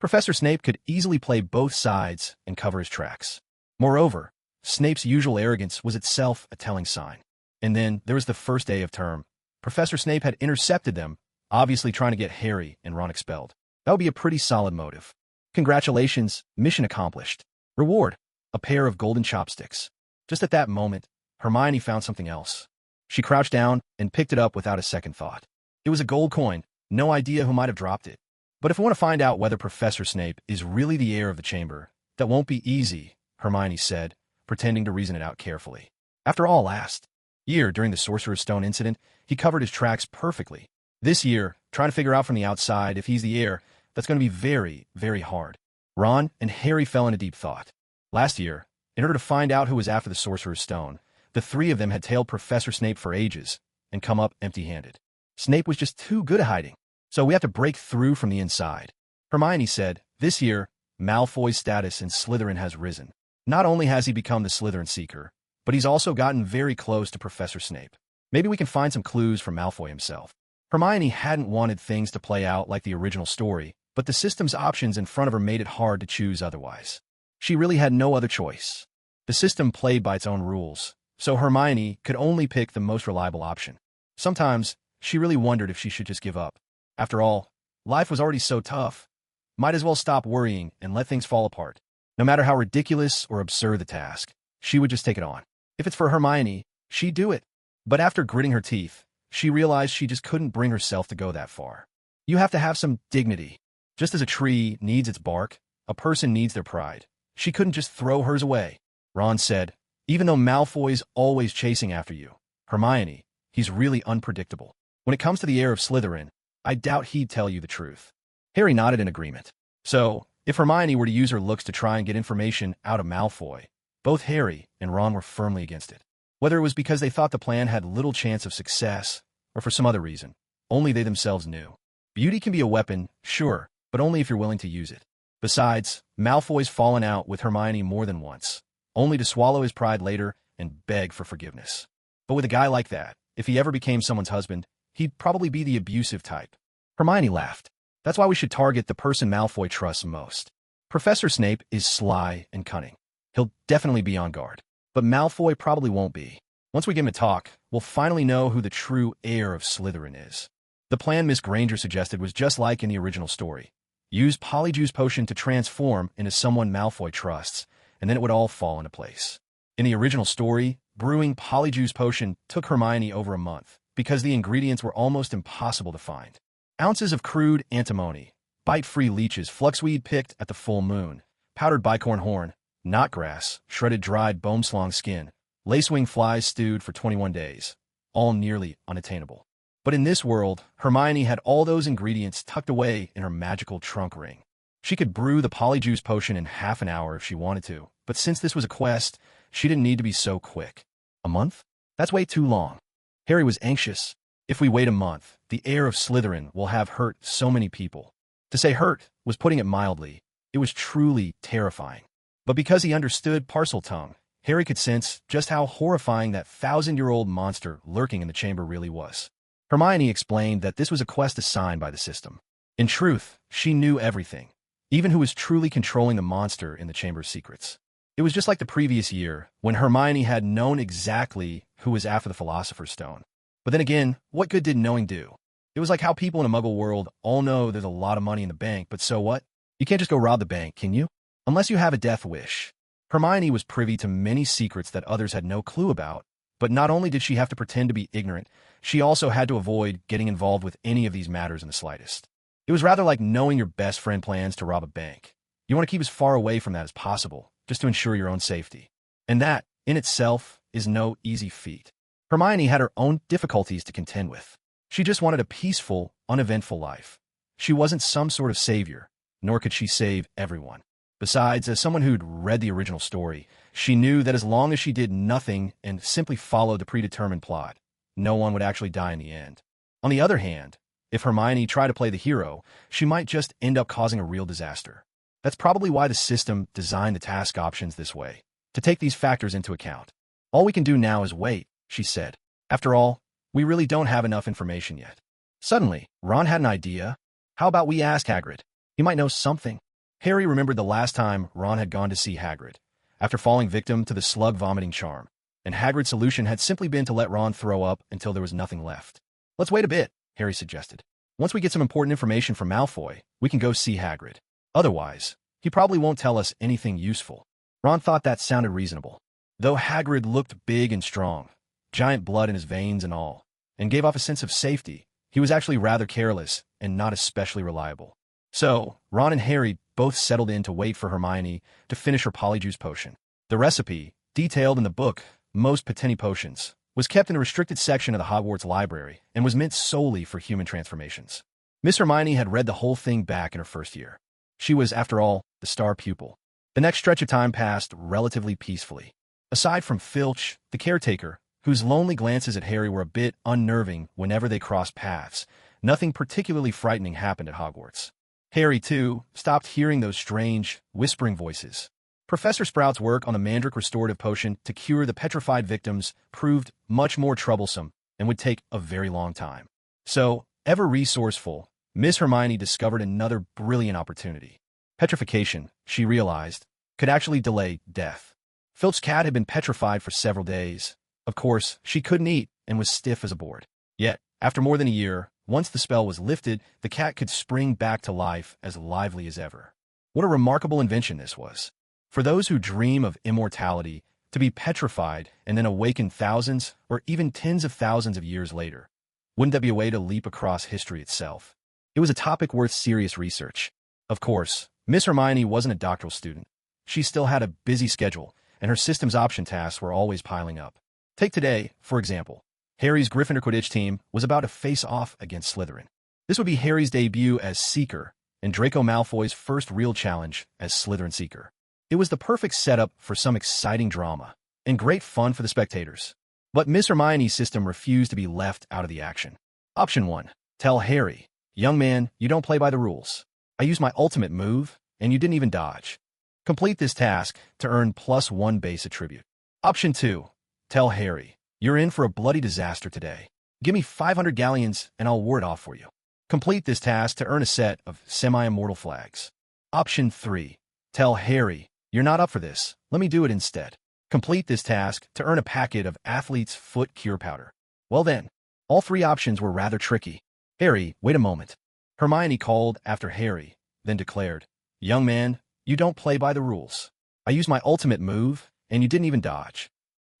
Professor Snape could easily play both sides and cover his tracks. Moreover, Snape's usual arrogance was itself a telling sign. And then there was the first day of term. Professor Snape had intercepted them, obviously trying to get Harry and Ron expelled. That would be a pretty solid motive. Congratulations, mission accomplished. Reward, a pair of golden chopsticks. Just at that moment, Hermione found something else. She crouched down and picked it up without a second thought. It was a gold coin, no idea who might have dropped it. But if we want to find out whether Professor Snape is really the heir of the chamber, that won't be easy, Hermione said, pretending to reason it out carefully. After all, last year, during the Sorcerer's Stone incident, he covered his tracks perfectly. This year, trying to figure out from the outside if he's the heir, that's going to be very, very hard. Ron and Harry fell into deep thought. Last year, in order to find out who was after the Sorcerer's Stone, the three of them had tailed Professor Snape for ages and come up empty-handed. Snape was just too good at hiding, so we have to break through from the inside. Hermione said, this year, Malfoy's status in Slytherin has risen. Not only has he become the Slytherin Seeker, but he's also gotten very close to Professor Snape. Maybe we can find some clues from Malfoy himself. Hermione hadn't wanted things to play out like the original story, but the system's options in front of her made it hard to choose otherwise. She really had no other choice. The system played by its own rules, so Hermione could only pick the most reliable option. Sometimes, she really wondered if she should just give up. After all, life was already so tough. Might as well stop worrying and let things fall apart. No matter how ridiculous or absurd the task, she would just take it on. If it's for Hermione, she'd do it. But after gritting her teeth, she realized she just couldn't bring herself to go that far. You have to have some dignity. Just as a tree needs its bark, a person needs their pride. She couldn't just throw hers away. Ron said, even though Malfoy's always chasing after you, Hermione, he's really unpredictable. When it comes to the heir of Slytherin, I doubt he'd tell you the truth. Harry nodded in agreement. So, if Hermione were to use her looks to try and get information out of Malfoy, both Harry and Ron were firmly against it. Whether it was because they thought the plan had little chance of success, or for some other reason, only they themselves knew. Beauty can be a weapon, sure, but only if you're willing to use it. Besides, Malfoy's fallen out with Hermione more than once, only to swallow his pride later and beg for forgiveness. But with a guy like that, if he ever became someone's husband, he'd probably be the abusive type. Hermione laughed. That's why we should target the person Malfoy trusts most. Professor Snape is sly and cunning. He'll definitely be on guard. But Malfoy probably won't be. Once we get him to talk, we'll finally know who the true heir of Slytherin is. The plan Miss Granger suggested was just like in the original story. Use Polyjuice Potion to transform into someone Malfoy trusts, and then it would all fall into place. In the original story, brewing Polyjuice Potion took Hermione over a month, because the ingredients were almost impossible to find. Ounces of crude antimony, bite-free leeches, fluxweed picked at the full moon, powdered bicorn horn, knotgrass, shredded dried boomslang skin, lacewing flies stewed for 21 days, all nearly unattainable. But in this world, Hermione had all those ingredients tucked away in her magical trunk ring. She could brew the Polyjuice Potion in half an hour if she wanted to, but since this was a quest, she didn't need to be so quick. A month? That's way too long. Harry was anxious. If we wait a month, the heir of Slytherin will have hurt so many people. To say hurt was putting it mildly. It was truly terrifying. But because he understood Parseltongue, Harry could sense just how horrifying that 1,000-year-old monster lurking in the chamber really was. Hermione explained that this was a quest assigned by the system. In truth, she knew everything, even who was truly controlling the monster in the Chamber's secrets. It was just like the previous year, when Hermione had known exactly who was after the Philosopher's Stone. But then again, what good did knowing do? It was like how people in a Muggle world all know there's a lot of money in the bank, but so what? You can't just go rob the bank, can you? Unless you have a death wish. Hermione was privy to many secrets that others had no clue about, but not only did she have to pretend to be ignorant, she also had to avoid getting involved with any of these matters in the slightest. It was rather like knowing your best friend plans to rob a bank. You want to keep as far away from that as possible, just to ensure your own safety. And that, in itself, is no easy feat. Hermione had her own difficulties to contend with. She just wanted a peaceful, uneventful life. She wasn't some sort of savior, nor could she save everyone. Besides, as someone who'd read the original story, she knew that as long as she did nothing and simply followed the predetermined plot, no one would actually die in the end. On the other hand, if Hermione tried to play the hero, she might just end up causing a real disaster. That's probably why the system designed the task options this way, to take these factors into account. All we can do now is wait, she said. After all, we really don't have enough information yet. Suddenly, Ron had an idea. How about we ask Hagrid? He might know something. Harry remembered the last time Ron had gone to see Hagrid, after falling victim to the slug-vomiting charm, and Hagrid's solution had simply been to let Ron throw up until there was nothing left. Let's wait a bit, Harry suggested. Once we get some important information from Malfoy, we can go see Hagrid. Otherwise, he probably won't tell us anything useful. Ron thought that sounded reasonable. Though Hagrid looked big and strong, giant blood in his veins and all, and gave off a sense of safety, he was actually rather careless and not especially reliable. So, Ron and Harry both settled in to wait for Hermione to finish her Polyjuice Potion. The recipe, detailed in the book, Most Pateni Potions, was kept in a restricted section of the Hogwarts library and was meant solely for human transformations. Miss Hermione had read the whole thing back in her first year. She was, after all, the star pupil. The next stretch of time passed relatively peacefully. Aside from Filch, the caretaker, whose lonely glances at Harry were a bit unnerving whenever they crossed paths, nothing particularly frightening happened at Hogwarts. Harry, too, stopped hearing those strange, whispering voices. Professor Sprout's work on the mandrake restorative potion to cure the petrified victims proved much more troublesome and would take a very long time. So, ever resourceful, Miss Hermione discovered another brilliant opportunity. Petrification, she realized, could actually delay death. Filch's cat had been petrified for several days. Of course, she couldn't eat and was stiff as a board. Yet, after more than a year, once the spell was lifted, the cat could spring back to life as lively as ever. What a remarkable invention this was. For those who dream of immortality, to be petrified and then awaken thousands or even tens of thousands of years later, wouldn't that be a way to leap across history itself? It was a topic worth serious research. Of course, Miss Hermione wasn't a doctoral student. She still had a busy schedule, and her system's option tasks were always piling up. Take today, for example. Harry's Gryffindor Quidditch team was about to face off against Slytherin. This would be Harry's debut as Seeker and Draco Malfoy's first real challenge as Slytherin Seeker. It was the perfect setup for some exciting drama and great fun for the spectators. But Miss Hermione's system refused to be left out of the action. Option 1. Tell Harry, young man, you don't play by the rules. I used my ultimate move, and you didn't even dodge. Complete this task to earn +1 base attribute. Option 2. Tell Harry, you're in for a bloody disaster today. Give me 500 galleons, and I'll ward off for you. Complete this task to earn a set of semi-immortal flags. Option 3. Tell Harry, you're not up for this. Let me do it instead. Complete this task to earn a packet of Athlete's Foot Cure Powder. Well then, all three options were rather tricky. Harry, wait a moment. Hermione called after Harry, then declared, young man, you don't play by the rules. I used my ultimate move, and you didn't even dodge.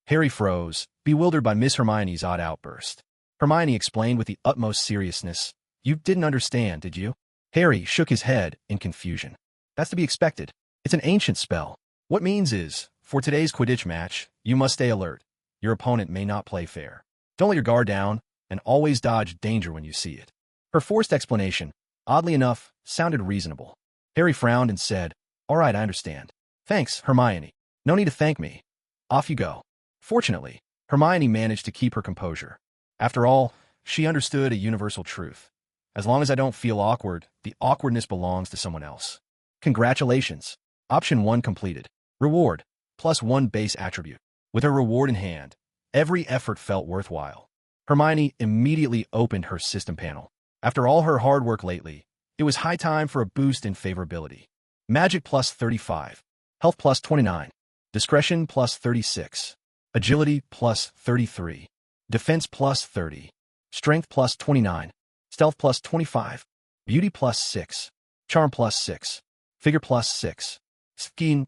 Harry froze, bewildered by Miss Hermione's odd outburst. Hermione explained with the utmost seriousness, you didn't understand, did you? Harry shook his head in confusion. That's to be expected. It's an ancient spell. What it means is, for today's Quidditch match, you must stay alert. Your opponent may not play fair. Don't let your guard down, and always dodge danger when you see it. Her forced explanation, oddly enough, sounded reasonable. Harry frowned and said, all right, I understand. Thanks, Hermione. No need to thank me. Off you go. Fortunately, Hermione managed to keep her composure. After all, she understood a universal truth. As long as I don't feel awkward, the awkwardness belongs to someone else. Congratulations. Option 1 completed. Reward, +1 base attribute. With her reward in hand, every effort felt worthwhile. Hermione immediately opened her system panel. After all her hard work lately, it was high time for a boost in favorability. Magic +35. Health +29. Discretion +36. Agility +33. Defense +30. Strength +29. Stealth +25. Beauty +6. Charm +6. Figure +6. Skin,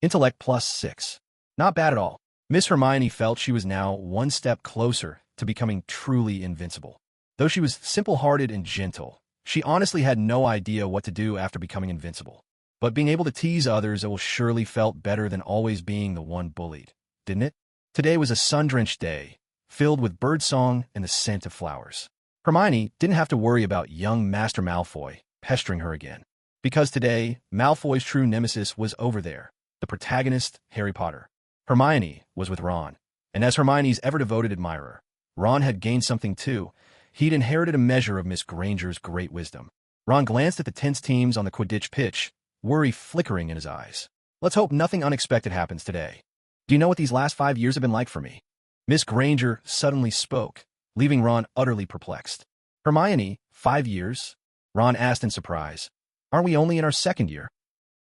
intellect +6. Not bad at all. Miss Hermione felt she was now one step closer to becoming truly invincible. Though she was simple-hearted and gentle, she honestly had no idea what to do after becoming invincible. But being able to tease others, it will surely felt better than always being the one bullied, didn't it? Today was a sun-drenched day, filled with birdsong and the scent of flowers. Hermione didn't have to worry about young Master Malfoy pestering her again. Because today, Malfoy's true nemesis was over there, the protagonist, Harry Potter. Hermione was with Ron, and as Hermione's ever-devoted admirer, Ron had gained something too. He'd inherited a measure of Miss Granger's great wisdom. Ron glanced at the tense teams on the Quidditch pitch, worry flickering in his eyes. Let's hope nothing unexpected happens today. Do you know what these last 5 years have been like for me? Miss Granger suddenly spoke, leaving Ron utterly perplexed. Hermione, 5 years? Ron asked in surprise. Aren't we only in our second year?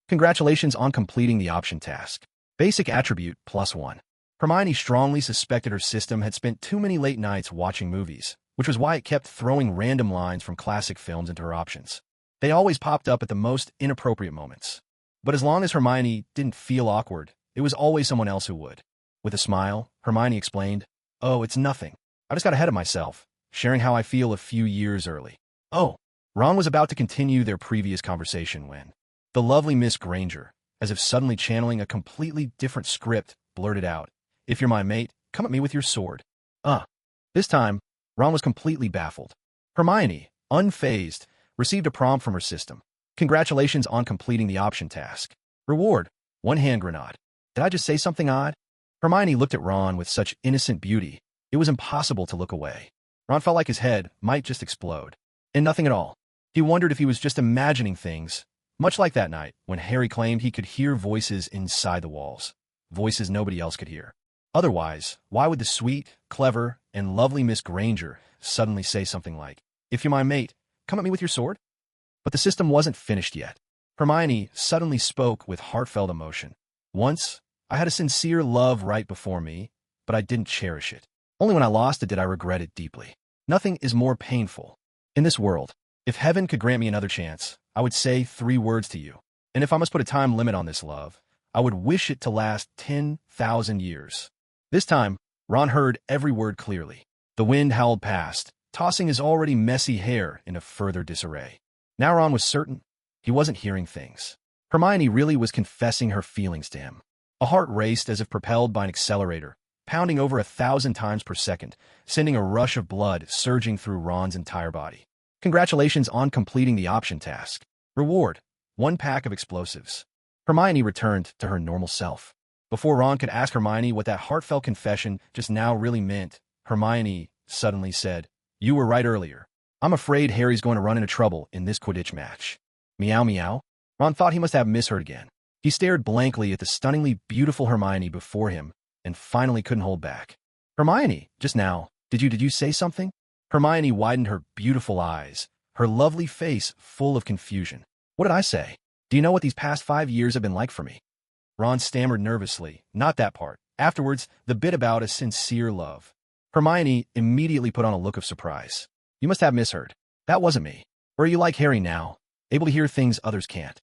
Congratulations on completing the option task. Basic attribute +1. Hermione strongly suspected her system had spent too many late nights watching movies, which was why it kept throwing random lines from classic films into her options. They always popped up at the most inappropriate moments. But as long as Hermione didn't feel awkward, it was always someone else who would. With a smile, Hermione explained, oh, it's nothing. I just got ahead of myself, sharing how I feel a few years early. Oh, Ron was about to continue their previous conversation when the lovely Miss Granger, as if suddenly channeling a completely different script, blurted out, if you're my mate, come at me with your sword. This time, Ron was completely baffled. Hermione, unfazed, received a prompt from her system. Congratulations on completing the option task. Reward, 1 hand grenade. Did I just say something odd? Hermione looked at Ron with such innocent beauty, it was impossible to look away. Ron felt like his head might just explode. And nothing at all. He wondered if he was just imagining things, much like that night when Harry claimed he could hear voices inside the walls, voices nobody else could hear. Otherwise, why would the sweet, clever, and lovely Miss Granger suddenly say something like, "If you're my mate, come at me with your sword"? But the system wasn't finished yet. Hermione suddenly spoke with heartfelt emotion. "Once, I had a sincere love right before me, but I didn't cherish it. Only when I lost it did I regret it deeply. Nothing is more painful. In this world, if heaven could grant me another chance, I would say 3 words to you. And if I must put a time limit on this love, I would wish it to last 10,000 years." This time, Ron heard every word clearly. The wind howled past, tossing his already messy hair into further disarray. Now Ron was certain he wasn't hearing things. Hermione really was confessing her feelings to him. A heart raced as if propelled by an accelerator, pounding over 1,000 times per second, sending a rush of blood surging through Ron's entire body. Congratulations on completing the option task. Reward: 1 pack of explosives. Hermione returned to her normal self. Before Ron could ask Hermione what that heartfelt confession just now really meant, Hermione suddenly said, "You were right earlier. I'm afraid Harry's going to run into trouble in this Quidditch match." Meow meow. Ron thought he must have misheard again. He stared blankly at the stunningly beautiful Hermione before him and finally couldn't hold back. "Hermione, just now, did you say something?" Hermione widened her beautiful eyes, her lovely face full of confusion. "What did I say? Do you know what these past 5 years have been like for me?" Ron stammered nervously. "Not that part. Afterwards, the bit about a sincere love." Hermione immediately put on a look of surprise. "You must have misheard. That wasn't me. Or are you like Harry now, able to hear things others can't?"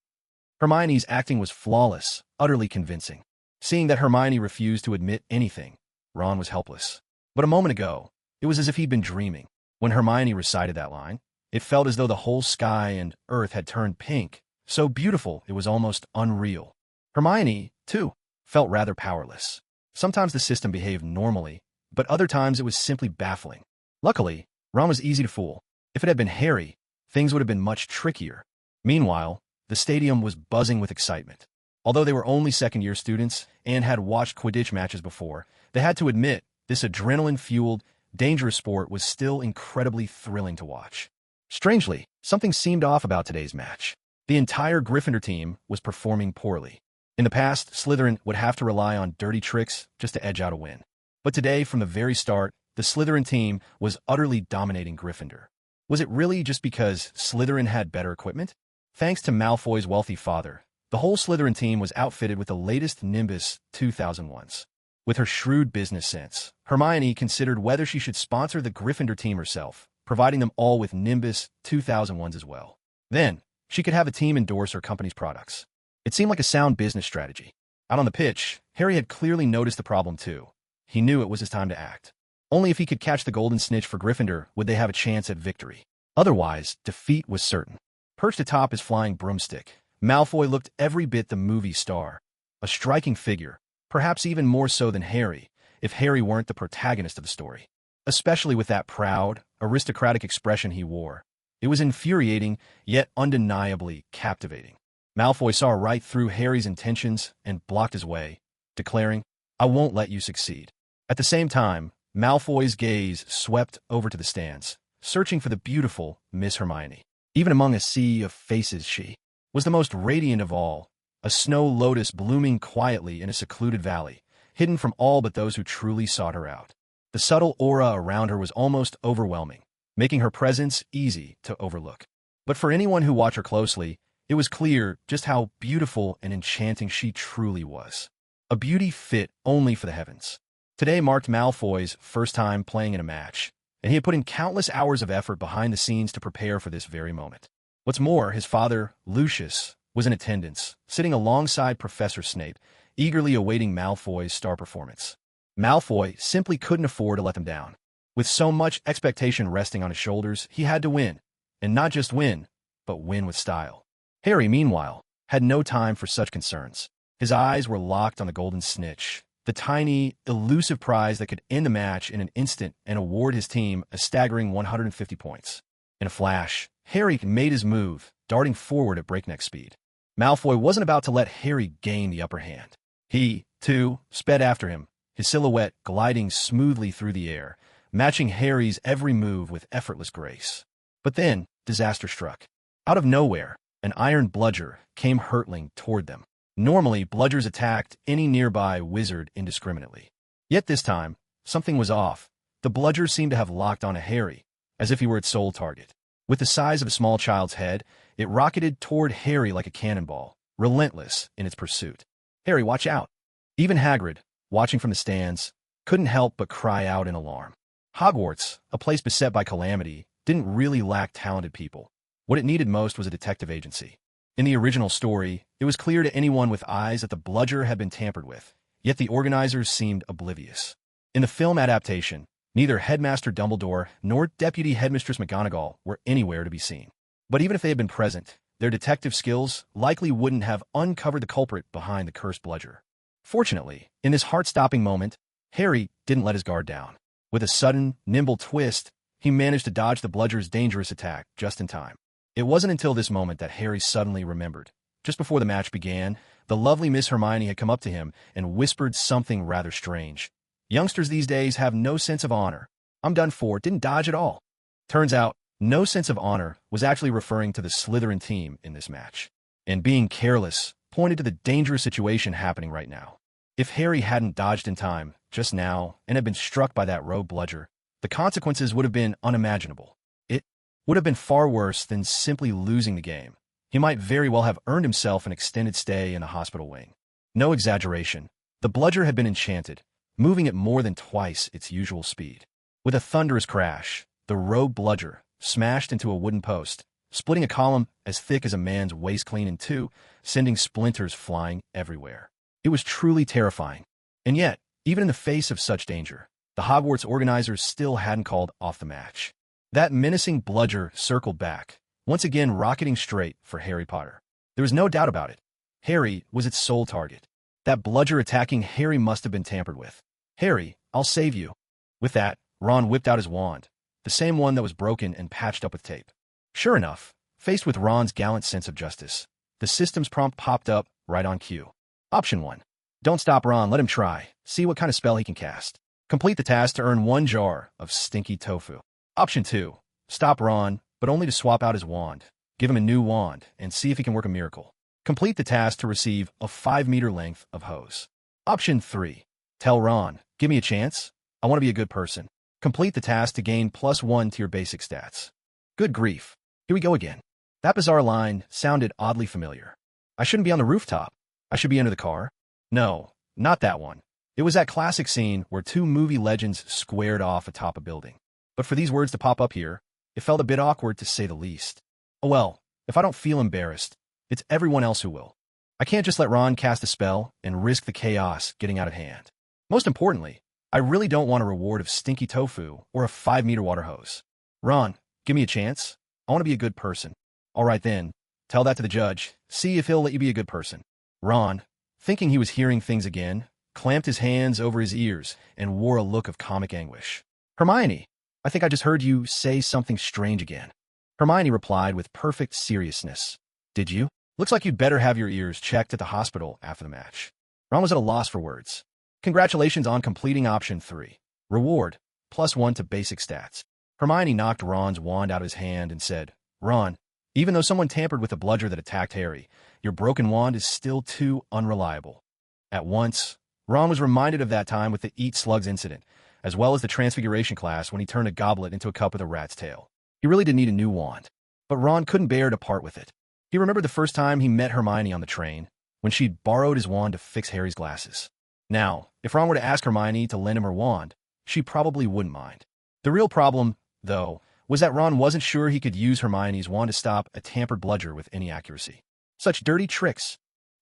Hermione's acting was flawless, utterly convincing. Seeing that Hermione refused to admit anything, Ron was helpless. But a moment ago, it was as if he'd been dreaming. When Hermione recited that line, it felt as though the whole sky and earth had turned pink, so beautiful it was almost unreal. Hermione, too, felt rather powerless. Sometimes the system behaved normally, but other times it was simply baffling. Luckily, Ron was easy to fool. If it had been Harry, things would have been much trickier. Meanwhile, the stadium was buzzing with excitement. Although they were only second-year students and had watched Quidditch matches before, they had to admit this adrenaline-fueled, dangerous sport was still incredibly thrilling to watch. Strangely, something seemed off about today's match. The entire Gryffindor team was performing poorly. In the past, Slytherin would have to rely on dirty tricks just to edge out a win. But today, from the very start, the Slytherin team was utterly dominating Gryffindor. Was it really just because Slytherin had better equipment? Thanks to Malfoy's wealthy father, the whole Slytherin team was outfitted with the latest Nimbus 2001s. With her shrewd business sense, Hermione considered whether she should sponsor the Gryffindor team herself, providing them all with Nimbus 2001s as well. Then, she could have a team endorse her company's products. It seemed like a sound business strategy. Out on the pitch, Harry had clearly noticed the problem too. He knew it was his time to act. Only if he could catch the golden snitch for Gryffindor would they have a chance at victory. Otherwise, defeat was certain. Perched atop his flying broomstick, Malfoy looked every bit the movie star. A striking figure, perhaps even more so than Harry, if Harry weren't the protagonist of the story. Especially with that proud, aristocratic expression he wore. It was infuriating, yet undeniably captivating. Malfoy saw right through Harry's intentions and blocked his way, declaring, "I won't let you succeed." At the same time, Malfoy's gaze swept over to the stands, searching for the beautiful Miss Hermione. Even among a sea of faces, she was the most radiant of all, a snow lotus blooming quietly in a secluded valley, hidden from all but those who truly sought her out. The subtle aura around her was almost overwhelming, making her presence easy to overlook. But for anyone who watched her closely, it was clear just how beautiful and enchanting she truly was. A beauty fit only for the heavens. Today marked Malfoy's first time playing in a match, and he had put in countless hours of effort behind the scenes to prepare for this very moment. What's more, his father, Lucius, was in attendance, sitting alongside Professor Snape, eagerly awaiting Malfoy's star performance. Malfoy simply couldn't afford to let them down. With so much expectation resting on his shoulders, he had to win. And not just win, but win with style. Harry, meanwhile, had no time for such concerns. His eyes were locked on the golden snitch, the tiny, elusive prize that could end the match in an instant and award his team a staggering 150 points. In a flash, Harry made his move, darting forward at breakneck speed. Malfoy wasn't about to let Harry gain the upper hand. He, too, sped after him, his silhouette gliding smoothly through the air, matching Harry's every move with effortless grace. But then, disaster struck. Out of nowhere, an iron bludger came hurtling toward them. Normally, bludgers attacked any nearby wizard indiscriminately. Yet this time, something was off. The bludger seemed to have locked onto Harry, as if he were its sole target. With the size of a small child's head, it rocketed toward Harry like a cannonball, relentless in its pursuit. "Harry, watch out!" Even Hagrid, watching from the stands, couldn't help but cry out in alarm. Hogwarts, a place beset by calamity, didn't really lack talented people. What it needed most was a detective agency. In the original story, it was clear to anyone with eyes that the bludger had been tampered with, yet the organizers seemed oblivious. In the film adaptation, neither Headmaster Dumbledore nor Deputy Headmistress McGonagall were anywhere to be seen. But even if they had been present, their detective skills likely wouldn't have uncovered the culprit behind the cursed bludger. Fortunately, in this heart-stopping moment, Harry didn't let his guard down. With a sudden, nimble twist, he managed to dodge the bludger's dangerous attack just in time. It wasn't until this moment that Harry suddenly remembered. Just before the match began, the lovely Miss Hermione had come up to him and whispered something rather strange. "Youngsters these days have no sense of honor. I'm done for, didn't dodge at all." Turns out, no sense of honor was actually referring to the Slytherin team in this match. And being careless pointed to the dangerous situation happening right now. If Harry hadn't dodged in time, just now, and had been struck by that rogue bludger, the consequences would have been unimaginable. It would have been far worse than simply losing the game. He might very well have earned himself an extended stay in the hospital wing. No exaggeration, the bludger had been enchanted, moving at more than twice its usual speed. With a thunderous crash, the rogue bludger smashed into a wooden post, splitting a column as thick as a man's waist clean in two, sending splinters flying everywhere. It was truly terrifying. And yet, even in the face of such danger, the Hogwarts organizers still hadn't called off the match. That menacing bludger circled back, once again rocketing straight for Harry Potter. There was no doubt about it. Harry was its sole target. That bludger attacking Harry must have been tampered with. "Harry, I'll save you." With that, Ron whipped out his wand, the same one that was broken and patched up with tape. Sure enough, faced with Ron's gallant sense of justice, the system's prompt popped up right on cue. Option 1. Don't stop Ron, let him try. See what kind of spell he can cast. Complete the task to earn 1 jar of stinky tofu. Option 2. Stop Ron, but only to swap out his wand. Give him a new wand and see if he can work a miracle. Complete the task to receive a 5-meter length of hose. Option 3. Tell Ron, give me a chance. I want to be a good person. Complete the task to gain +1 to your basic stats. Good grief. Here we go again. That bizarre line sounded oddly familiar. I shouldn't be on the rooftop. I should be under the car. No, not that one. It was that classic scene where two movie legends squared off atop a building. But for these words to pop up here, it felt a bit awkward to say the least. Oh well, if I don't feel embarrassed, it's everyone else who will. I can't just let Ron cast a spell and risk the chaos getting out of hand. Most importantly, I really don't want a reward of stinky tofu or a 5-meter water hose. Ron, give me a chance. I want to be a good person. All right then, tell that to the judge. See if he'll let you be a good person. Ron, thinking he was hearing things again, clamped his hands over his ears and wore a look of comic anguish. Hermione, I think I just heard you say something strange again. Hermione replied with perfect seriousness. Did you? Looks like you'd better have your ears checked at the hospital after the match. Ron was at a loss for words. Congratulations on completing option 3. Reward, +1 to basic stats. Hermione knocked Ron's wand out of his hand and said, Ron, even though someone tampered with the bludger that attacked Harry, your broken wand is still too unreliable. At once, Ron was reminded of that time with the Eat Slugs incident, as well as the Transfiguration class when he turned a goblet into a cup with a rat's tail. He really did need a new wand, but Ron couldn't bear to part with it. He remembered the first time he met Hermione on the train, when she'd borrowed his wand to fix Harry's glasses. Now, if Ron were to ask Hermione to lend him her wand, she probably wouldn't mind. The real problem, though, was that Ron wasn't sure he could use Hermione's wand to stop a tampered bludger with any accuracy. Such dirty tricks.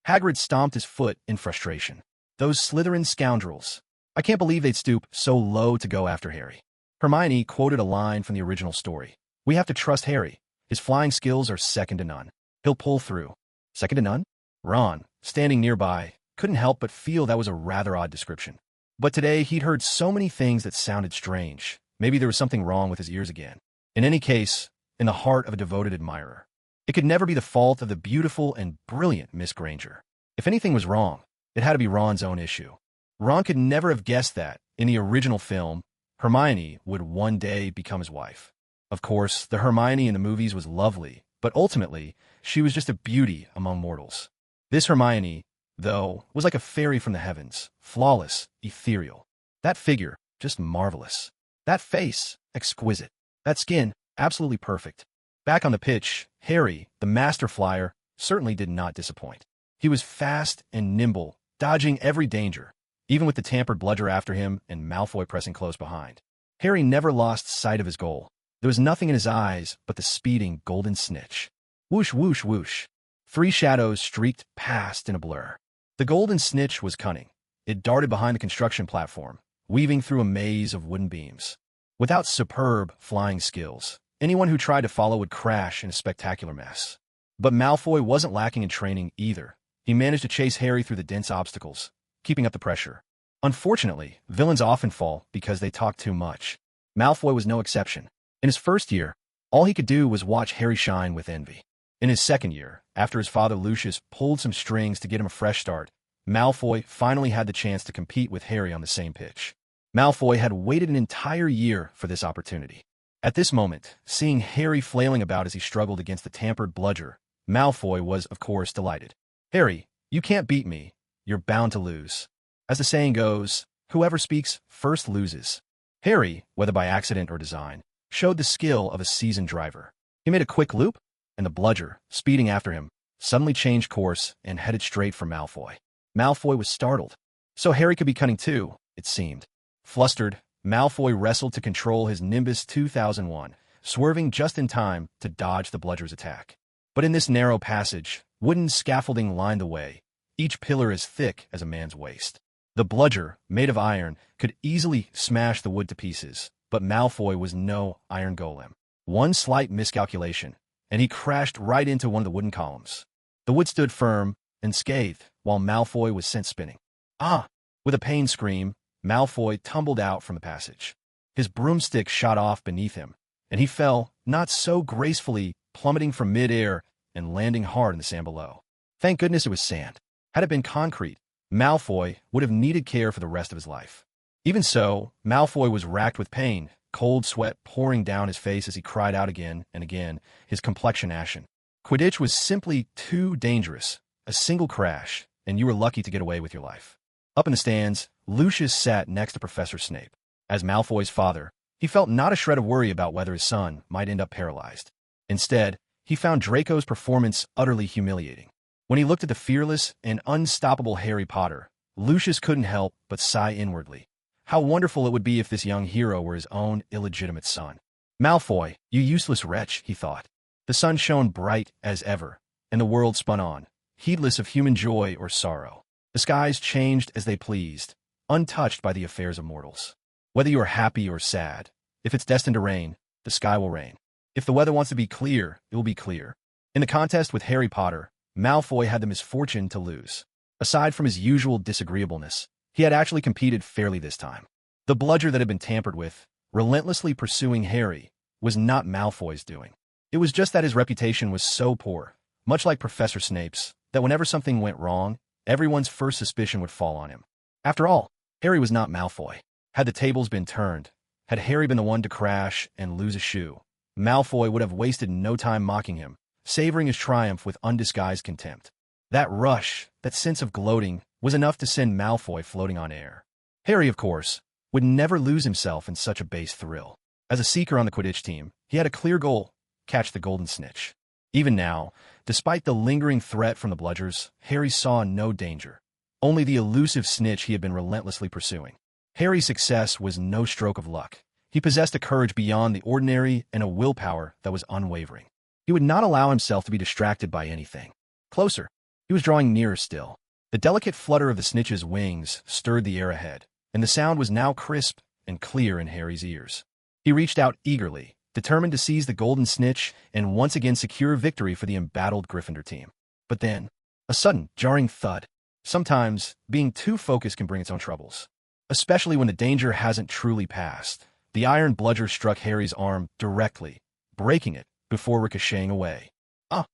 Hagrid stomped his foot in frustration. Those Slytherin scoundrels. I can't believe they'd stoop so low to go after Harry. Hermione quoted a line from the original story. We have to trust Harry. His flying skills are second to none. He'll pull through. Second to none? Ron, standing nearby, couldn't help but feel that was a rather odd description. But today he'd heard so many things that sounded strange. Maybe there was something wrong with his ears again. In any case, in the heart of a devoted admirer, it could never be the fault of the beautiful and brilliant Miss Granger. If anything was wrong, it had to be Ron's own issue. Ron could never have guessed that, in the original film, Hermione would one day become his wife. Of course, the Hermione in the movies was lovely, but ultimately, she was just a beauty among mortals. This Hermione, though, was like a fairy from the heavens, flawless, ethereal. That figure, just marvelous. That face, exquisite. That skin, absolutely perfect. Back on the pitch, Harry, the master flyer, certainly did not disappoint. He was fast and nimble, dodging every danger, even with the tampered bludger after him and Malfoy pressing close behind. Harry never lost sight of his goal. There was nothing in his eyes but the speeding golden snitch. Whoosh, whoosh, whoosh. 3 shadows streaked past in a blur. The golden snitch was cunning. It darted behind the construction platform, weaving through a maze of wooden beams. Without superb flying skills, anyone who tried to follow would crash in a spectacular mess. But Malfoy wasn't lacking in training either. He managed to chase Harry through the dense obstacles, keeping up the pressure. Unfortunately, villains often fall because they talk too much. Malfoy was no exception. In his first year, all he could do was watch Harry shine with envy. In his second year, after his father Lucius pulled some strings to get him a fresh start, Malfoy finally had the chance to compete with Harry on the same pitch. Malfoy had waited an entire year for this opportunity. At this moment, seeing Harry flailing about as he struggled against the tampered bludger, Malfoy was, of course, delighted. "Harry, you can't beat me. You're bound to lose. As the saying goes, whoever speaks first loses." Harry, whether by accident or design, showed the skill of a seasoned driver. He made a quick loop, and the bludger, speeding after him, suddenly changed course and headed straight for Malfoy. Malfoy was startled. So Harry could be cunning too, it seemed. Flustered, Malfoy wrestled to control his Nimbus 2001, swerving just in time to dodge the bludger's attack. But in this narrow passage, wooden scaffolding lined the way, each pillar as thick as a man's waist. The bludger, made of iron, could easily smash the wood to pieces, but Malfoy was no iron golem. One slight miscalculation, and he crashed right into one of the wooden columns. The wood stood firm and scathed, while Malfoy was sent spinning. "Ah!" With a pain scream, Malfoy tumbled out from the passage. His broomstick shot off beneath him, and he fell, not so gracefully, plummeting from mid-air and landing hard in the sand below. Thank goodness it was sand. Had it been concrete, Malfoy would have needed care for the rest of his life. Even so, Malfoy was racked with pain, cold sweat pouring down his face as he cried out again and again, his complexion ashen. Quidditch was simply too dangerous. A single crash, and you were lucky to get away with your life. Up in the stands, Lucius sat next to Professor Snape. As Malfoy's father, he felt not a shred of worry about whether his son might end up paralyzed. Instead, he found Draco's performance utterly humiliating. When he looked at the fearless and unstoppable Harry Potter, Lucius couldn't help but sigh inwardly. How wonderful it would be if this young hero were his own illegitimate son. "Malfoy, you useless wretch," he thought. The sun shone bright as ever, and the world spun on, heedless of human joy or sorrow. The skies changed as they pleased, untouched by the affairs of mortals. Whether you are happy or sad, if it's destined to rain, the sky will rain. If the weather wants to be clear, it will be clear. In the contest with Harry Potter, Malfoy had the misfortune to lose. Aside from his usual disagreeableness, he had actually competed fairly this time. The bludger that had been tampered with, relentlessly pursuing Harry, was not Malfoy's doing. It was just that his reputation was so poor, much like Professor Snape's, that whenever something went wrong, everyone's first suspicion would fall on him. After all, Harry was not Malfoy. Had the tables been turned, had Harry been the one to crash and lose a shoe, Malfoy would have wasted no time mocking him, savoring his triumph with undisguised contempt. That rush, that sense of gloating, was enough to send Malfoy floating on air. Harry, of course, would never lose himself in such a base thrill. As a seeker on the Quidditch team, he had a clear goal: catch the golden snitch. Even now, despite the lingering threat from the bludgers, Harry saw no danger. Only the elusive snitch he had been relentlessly pursuing. Harry's success was no stroke of luck. He possessed a courage beyond the ordinary and a willpower that was unwavering. He would not allow himself to be distracted by anything. Closer. He was drawing nearer still. The delicate flutter of the snitch's wings stirred the air ahead, and the sound was now crisp and clear in Harry's ears. He reached out eagerly, determined to seize the golden snitch and once again secure victory for the embattled Gryffindor team. But then, a sudden, jarring thud. Sometimes, being too focused can bring its own troubles, especially when the danger hasn't truly passed. The iron bludger struck Harry's arm directly, breaking it before ricocheting away. "Ah!"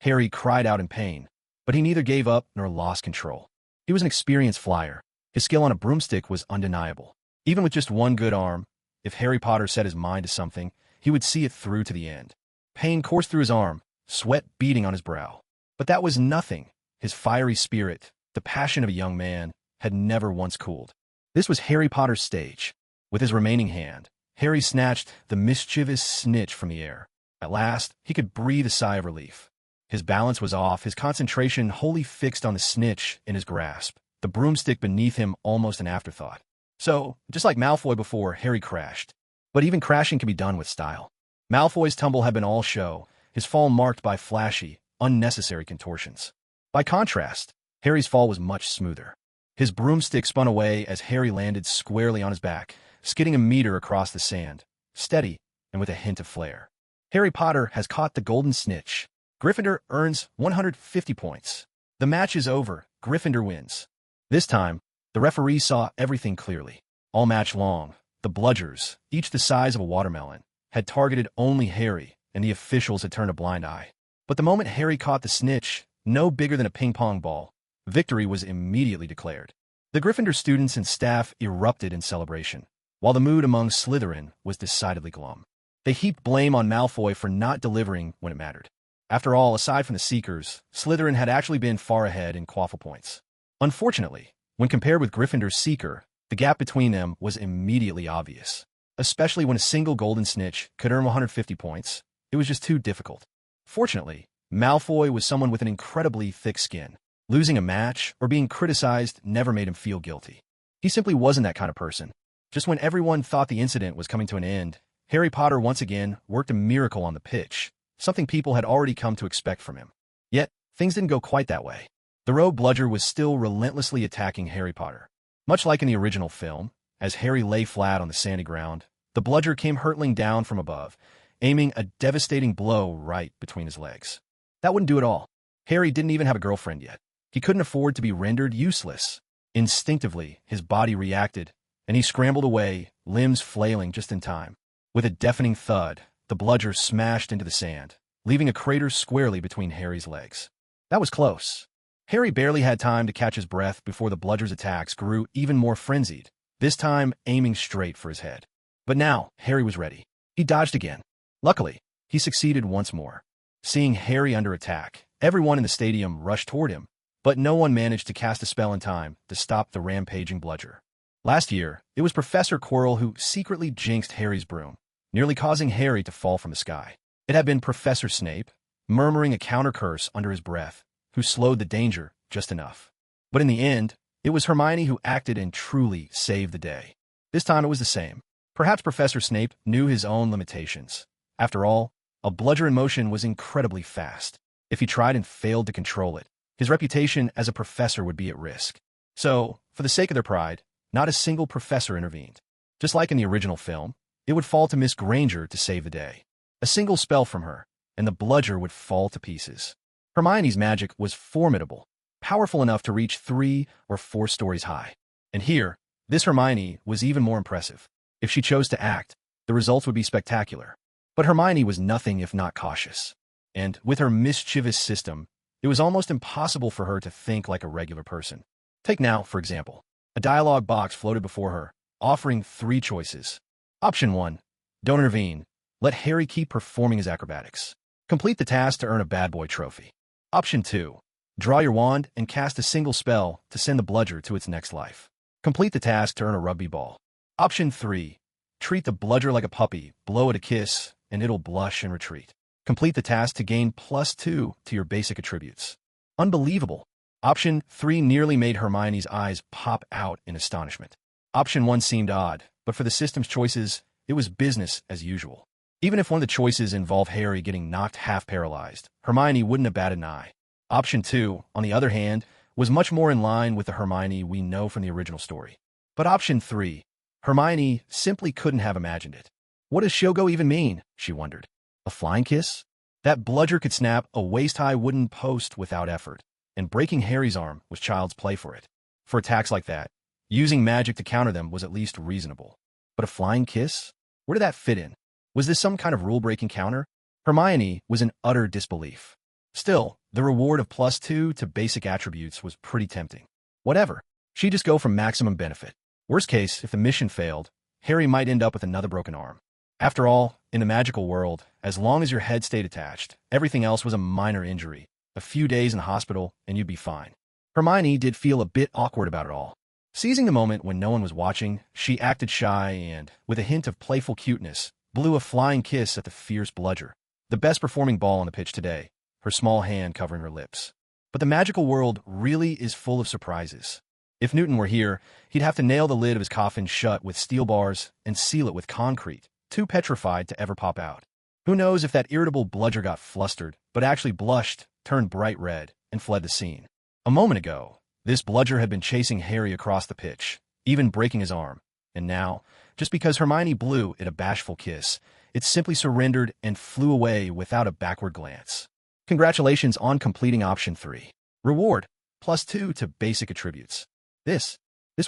Harry cried out in pain, but he neither gave up nor lost control. He was an experienced flyer. His skill on a broomstick was undeniable. Even with just one good arm, if Harry Potter set his mind to something, he would see it through to the end. Pain coursed through his arm, sweat beading on his brow. But that was nothing. His fiery spirit, the passion of a young man, had never once cooled. This was Harry Potter's stage. With his remaining hand, Harry snatched the mischievous snitch from the air. At last, he could breathe a sigh of relief. His balance was off, his concentration wholly fixed on the snitch in his grasp, the broomstick beneath him almost an afterthought. So, just like Malfoy before, Harry crashed. But even crashing can be done with style. Malfoy's tumble had been all show, his fall marked by flashy, unnecessary contortions. By contrast, Harry's fall was much smoother. His broomstick spun away as Harry landed squarely on his back, skidding a meter across the sand, steady and with a hint of flair. Harry Potter has caught the golden snitch. Gryffindor earns 150 points. The match is over. Gryffindor wins. This time, the referee saw everything clearly. All match long, the bludgers, each the size of a watermelon, had targeted only Harry, and the officials had turned a blind eye. But the moment Harry caught the snitch, no bigger than a ping-pong ball, victory was immediately declared. The Gryffindor students and staff erupted in celebration, while the mood among Slytherin was decidedly glum. They heaped blame on Malfoy for not delivering when it mattered. After all, aside from the Seekers, Slytherin had actually been far ahead in quaffle points. Unfortunately, when compared with Gryffindor's Seeker, the gap between them was immediately obvious. Especially when a single golden snitch could earn 150 points, it was just too difficult. Fortunately, Malfoy was someone with an incredibly thick skin. Losing a match or being criticized never made him feel guilty. He simply wasn't that kind of person. Just when everyone thought the incident was coming to an end, Harry Potter once again worked a miracle on the pitch, something people had already come to expect from him. Yet, things didn't go quite that way. The rogue bludger was still relentlessly attacking Harry Potter. Much like in the original film, as Harry lay flat on the sandy ground, the bludger came hurtling down from above, aiming a devastating blow right between his legs. That wouldn't do it all. Harry didn't even have a girlfriend yet. He couldn't afford to be rendered useless. Instinctively, his body reacted, and he scrambled away, limbs flailing just in time. With a deafening thud, the bludger smashed into the sand, leaving a crater squarely between Harry's legs. That was close. Harry barely had time to catch his breath before the bludger's attacks grew even more frenzied, this time aiming straight for his head. But now, Harry was ready. He dodged again. Luckily, he succeeded once more. Seeing Harry under attack, everyone in the stadium rushed toward him, but no one managed to cast a spell in time to stop the rampaging bludger. Last year, it was Professor Quirrell who secretly jinxed Harry's broom, nearly causing Harry to fall from the sky. It had been Professor Snape, murmuring a counter-curse under his breath, who slowed the danger just enough. But in the end, it was Hermione who acted and truly saved the day. This time it was the same. Perhaps Professor Snape knew his own limitations. After all, a bludger in motion was incredibly fast. If he tried and failed to control it, his reputation as a professor would be at risk. So, for the sake of their pride, not a single professor intervened. Just like in the original film, it would fall to Miss Granger to save the day. A single spell from her, and the bludger would fall to pieces. Hermione's magic was formidable, powerful enough to reach 3 or 4 stories high. And here, this Hermione was even more impressive. If she chose to act, the results would be spectacular. But Hermione was nothing if not cautious. And with her mischievous system, it was almost impossible for her to think like a regular person. Take now, for example. A dialogue box floated before her, offering 3 choices. Option 1. Don't intervene. Let Harry keep performing his acrobatics. Complete the task to earn a bad boy trophy. Option 2. Draw your wand and cast a single spell to send the bludger to its next life. Complete the task to earn a rugby ball. Option 3. Treat the bludger like a puppy, blow it a kiss, and it'll blush and retreat. Complete the task to gain +2 to your basic attributes. Unbelievable. Option 3 nearly made Hermione's eyes pop out in astonishment. Option 1 seemed odd, but for the system's choices, it was business as usual. Even if one of the choices involved Harry getting knocked half paralyzed, Hermione wouldn't have batted an eye. Option 2, on the other hand, was much more in line with the Hermione we know from the original story. But Option 3, Hermione simply couldn't have imagined it. What does Shogo even mean? She wondered. A flying kiss? That bludger could snap a waist-high wooden post without effort, and breaking Harry's arm was child's play for it. For attacks like that, using magic to counter them was at least reasonable. But a flying kiss? Where did that fit in? Was this some kind of rule-breaking counter? Hermione was in utter disbelief. Still, the reward of +2 to basic attributes was pretty tempting. Whatever. She'd just go for maximum benefit. Worst case, if the mission failed, Harry might end up with another broken arm. After all, in the magical world, as long as your head stayed attached, everything else was a minor injury. A few days in the hospital, and you'd be fine. Hermione did feel a bit awkward about it all. Seizing the moment when no one was watching, she acted shy and, with a hint of playful cuteness, blew a flying kiss at the fierce bludger, the best performing ball on the pitch today, her small hand covering her lips. But the magical world really is full of surprises. If Newton were here, he'd have to nail the lid of his coffin shut with steel bars and seal it with concrete, too petrified to ever pop out. Who knows if that irritable bludger got flustered, but actually blushed, turned bright red, and fled the scene. A moment ago, this bludger had been chasing Harry across the pitch, even breaking his arm, and now, just because Hermione blew it a bashful kiss, it simply surrendered and flew away without a backward glance. Congratulations on completing option 3. Reward, +2 to basic attributes. This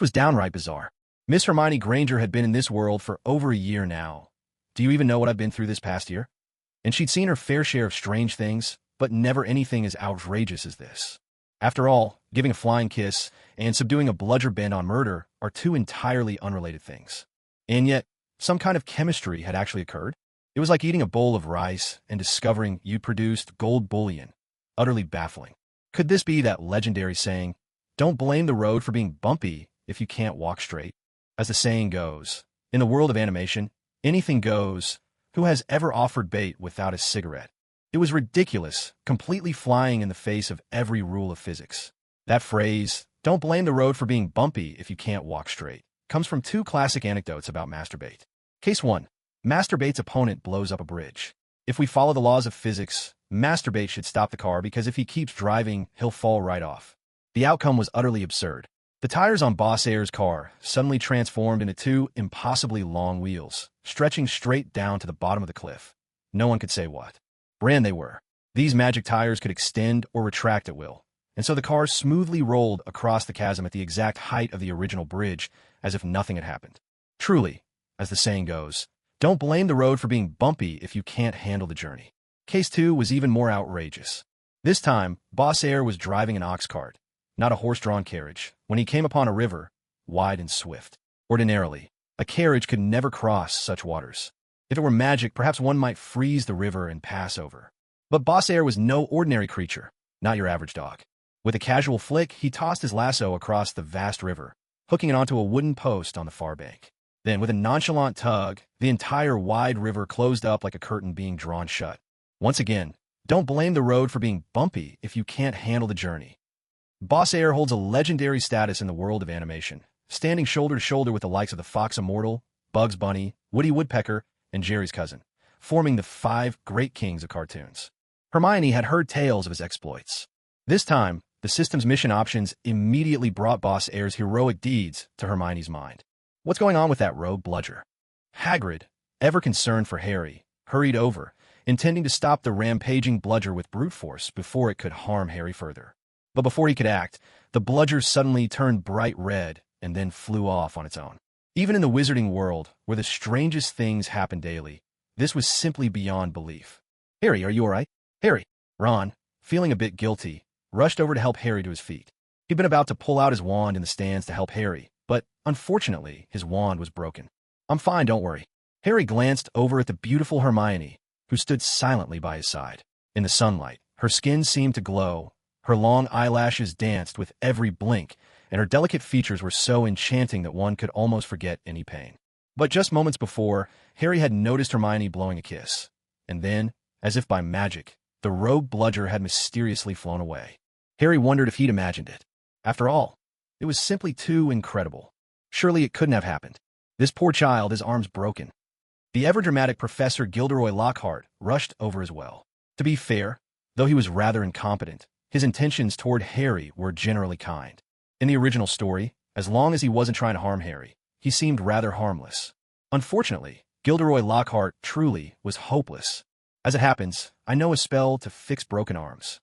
was downright bizarre. Miss Hermione Granger had been in this world for over a year now. Do you even know what I've been through this past year? And she'd seen her fair share of strange things, but never anything as outrageous as this. After all, giving a flying kiss and subduing a bludger bent on murder are two entirely unrelated things. And yet, some kind of chemistry had actually occurred. It was like eating a bowl of rice and discovering you'd produced gold bullion. Utterly baffling. Could this be that legendary saying, "Don't blame the road for being bumpy if you can't walk straight"? As the saying goes, in the world of animation, anything goes. Who has ever offered bait without a cigarette? It was ridiculous, completely flying in the face of every rule of physics. That phrase, "Don't blame the road for being bumpy if you can't walk straight," comes from two classic anecdotes about Masturbate. Case 1. Masturbate's opponent blows up a bridge. If we follow the laws of physics, Masturbate should stop the car because if he keeps driving, he'll fall right off. The outcome was utterly absurd. The tires on Boss Ayre's car suddenly transformed into two impossibly long wheels, stretching straight down to the bottom of the cliff. No one could say what brand they were. These magic tires could extend or retract at will, and so the car smoothly rolled across the chasm at the exact height of the original bridge, as if nothing had happened. Truly, as the saying goes, don't blame the road for being bumpy if you can't handle the journey. Case 2 was even more outrageous. This time, Boss Ayre was driving an ox cart, not a horse-drawn carriage, when he came upon a river, wide and swift. Ordinarily, a carriage could never cross such waters. If it were magic, perhaps one might freeze the river and pass over. But Boss Ayre was no ordinary creature, not your average dog. With a casual flick, he tossed his lasso across the vast river, hooking it onto a wooden post on the far bank. Then, with a nonchalant tug, the entire wide river closed up like a curtain being drawn shut. Once again, don't blame the road for being bumpy if you can't handle the journey. Boss Ayre holds a legendary status in the world of animation, standing shoulder to shoulder with the likes of the Fox Immortal, Bugs Bunny, Woody Woodpecker, and Jerry's cousin, forming the 5 great kings of cartoons. Hermione had heard tales of his exploits. This time, the system's mission options immediately brought Boss Ayre's heroic deeds to Hermione's mind. What's going on with that rogue bludger? Hagrid, ever concerned for Harry, hurried over, intending to stop the rampaging bludger with brute force before it could harm Harry further. But before he could act, the bludger suddenly turned bright red and then flew off on its own. Even in the wizarding world, where the strangest things happen daily, this was simply beyond belief. "Harry, are you all right?" Harry. Ron, feeling a bit guilty, rushed over to help Harry to his feet. He'd been about to pull out his wand in the stands to help Harry, but unfortunately, his wand was broken. "I'm fine, don't worry." Harry glanced over at the beautiful Hermione, who stood silently by his side. In the sunlight, her skin seemed to glow, her long eyelashes danced with every blink, and her delicate features were so enchanting that one could almost forget any pain. But just moments before, Harry had noticed Hermione blowing a kiss, and then, as if by magic, the rogue bludger had mysteriously flown away. Harry wondered if he'd imagined it. After all, it was simply too incredible. Surely it couldn't have happened. This poor child, his arms broken. The ever-dramatic Professor Gilderoy Lockhart rushed over as well. To be fair, though he was rather incompetent, his intentions toward Harry were generally kind. In the original story, as long as he wasn't trying to harm Harry, he seemed rather harmless. Unfortunately, Gilderoy Lockhart truly was hopeless. As it happens, I know a spell to fix broken arms.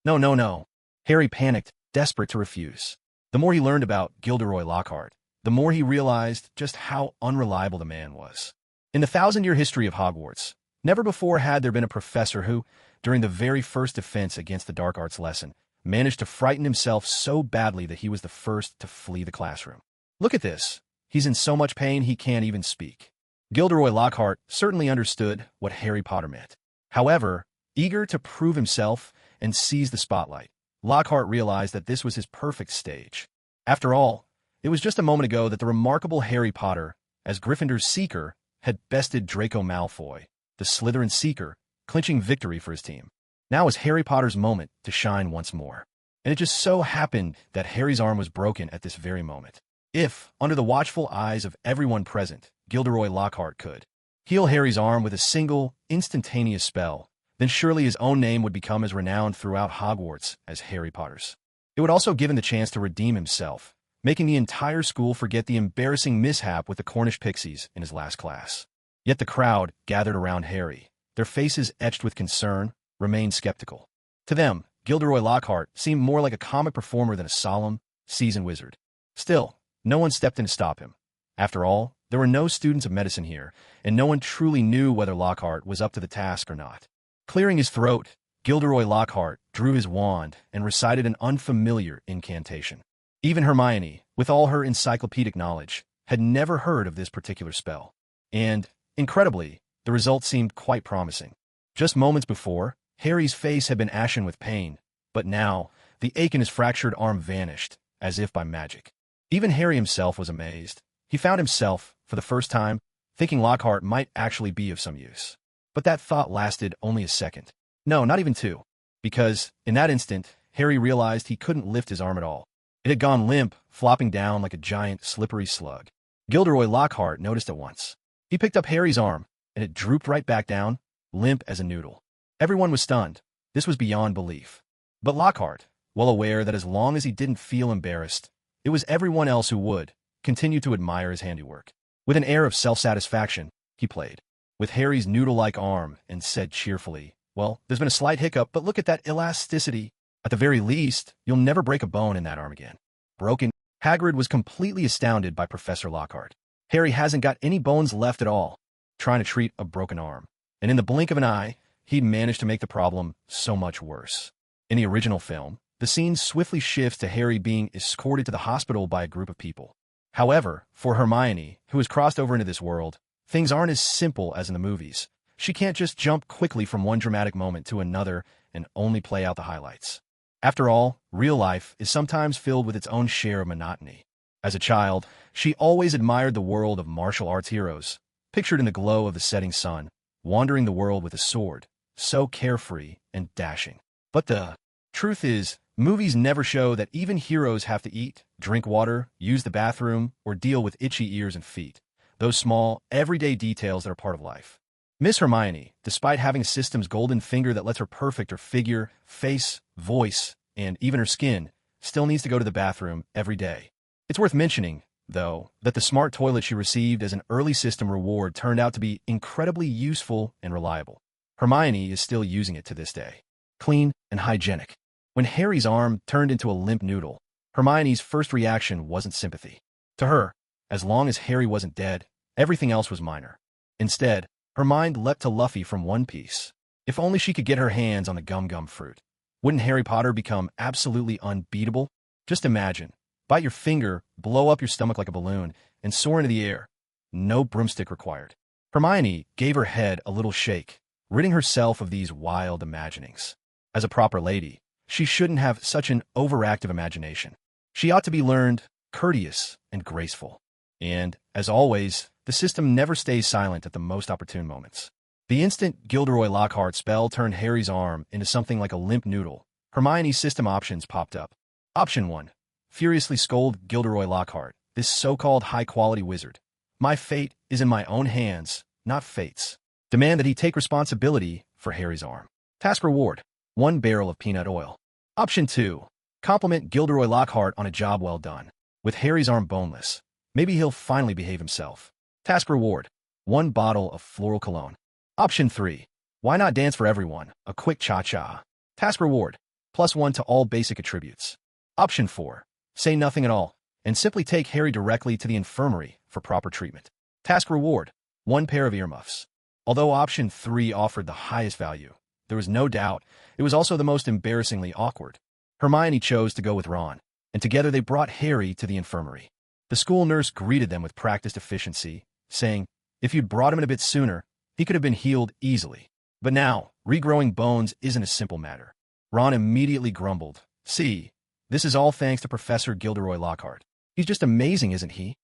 No, no, no. Harry panicked, desperate to refuse. The more he learned about Gilderoy Lockhart, the more he realized just how unreliable the man was. In the 1,000-year history of Hogwarts, never before had there been a professor who, during the very first defense against the dark arts lesson, managed to frighten himself so badly that he was the first to flee the classroom. Look at this. He's in so much pain he can't even speak. Gilderoy Lockhart certainly understood what Harry Potter meant. However, eager to prove himself and seize the spotlight, Lockhart realized that this was his perfect stage. After all, it was just a moment ago that the remarkable Harry Potter, as Gryffindor's Seeker, had bested Draco Malfoy, the Slytherin Seeker, clinching victory for his team. Now was Harry Potter's moment to shine once more. And it just so happened that Harry's arm was broken at this very moment. If, under the watchful eyes of everyone present, Gilderoy Lockhart could heal Harry's arm with a single, instantaneous spell, then surely his own name would become as renowned throughout Hogwarts as Harry Potter's. It would also give him the chance to redeem himself, making the entire school forget the embarrassing mishap with the Cornish pixies in his last class. Yet the crowd gathered around Harry, their faces etched with concern, remained skeptical. To them, Gilderoy Lockhart seemed more like a comic performer than a solemn, seasoned wizard. Still, no one stepped in to stop him. After all, there were no students of medicine here, and no one truly knew whether Lockhart was up to the task or not. Clearing his throat, Gilderoy Lockhart drew his wand and recited an unfamiliar incantation. Even Hermione, with all her encyclopedic knowledge, had never heard of this particular spell. And, incredibly, the result seemed quite promising. Just moments before, Harry's face had been ashen with pain, but now, the ache in his fractured arm vanished, as if by magic. Even Harry himself was amazed. He found himself, for the first time, thinking Lockhart might actually be of some use. But that thought lasted only a second. No, not even two. Because, in that instant, Harry realized he couldn't lift his arm at all. It had gone limp, flopping down like a giant, slippery slug. Gilderoy Lockhart noticed at once. He picked up Harry's arm, and it drooped right back down, limp as a noodle. Everyone was stunned. This was beyond belief. But Lockhart, well aware that as long as he didn't feel embarrassed, it was everyone else who would, continued to admire his handiwork. With an air of self-satisfaction, he played with Harry's noodle-like arm and said cheerfully, "Well, there's been a slight hiccup, but look at that elasticity. At the very least, you'll never break a bone in that arm again." Broken? Hagrid was completely astounded by Professor Lockhart. Harry hasn't got any bones left at all, trying to treat a broken arm. And in the blink of an eye, he'd managed to make the problem so much worse. In the original film, the scene swiftly shifts to Harry being escorted to the hospital by a group of people. However, for Hermione, who has crossed over into this world, things aren't as simple as in the movies. She can't just jump quickly from one dramatic moment to another and only play out the highlights. After all, real life is sometimes filled with its own share of monotony. As a child, she always admired the world of martial arts heroes, pictured in the glow of the setting sun, wandering the world with a sword, so carefree and dashing. But the truth is, movies never show that even heroes have to eat, drink water, use the bathroom, or deal with itchy ears and feet. Those small, everyday details that are part of life. Miss Hermione, despite having a system's golden finger that lets her perfect her figure, face, voice, and even her skin, still needs to go to the bathroom every day. It's worth mentioning, though, that the smart toilet she received as an early system reward turned out to be incredibly useful and reliable. Hermione is still using it to this day. Clean and hygienic. When Harry's arm turned into a limp noodle, Hermione's first reaction wasn't sympathy. To her, as long as Harry wasn't dead, everything else was minor. Instead, her mind leapt to Luffy from One Piece. If only she could get her hands on the gum-gum fruit. Wouldn't Harry Potter become absolutely unbeatable? Just imagine. Bite your finger, blow up your stomach like a balloon, and soar into the air. No broomstick required. Hermione gave her head a little shake, ridding herself of these wild imaginings. As a proper lady, she shouldn't have such an overactive imagination. She ought to be learned, courteous, and graceful. And, as always, the system never stays silent at the most opportune moments. The instant Gilderoy Lockhart's spell turned Harry's arm into something like a limp noodle, Hermione's system options popped up. Option 1. Furiously scold Gilderoy Lockhart, this so-called high-quality wizard. My fate is in my own hands, not fate's. Demand that he take responsibility for Harry's arm. Task reward: 1 barrel of peanut oil. Option 2. Compliment Gilderoy Lockhart on a job well done. With Harry's arm boneless, maybe he'll finally behave himself. Task reward: 1 bottle of floral cologne. Option 3. Why not dance for everyone? A quick cha-cha. Task reward: +1 to all basic attributes. Option 4. Say nothing at all, and simply take Harry directly to the infirmary for proper treatment. Task reward: 1 pair of earmuffs. Although option 3 offered the highest value, there was no doubt it was also the most embarrassingly awkward. Hermione chose to go with Ron, and together they brought Harry to the infirmary. The school nurse greeted them with practiced efficiency, saying, If you'd brought him in a bit sooner, he could have been healed easily. But now, regrowing bones isn't a simple matter. Ron immediately grumbled. See, this is all thanks to Professor Gilderoy Lockhart. He's just amazing, isn't he?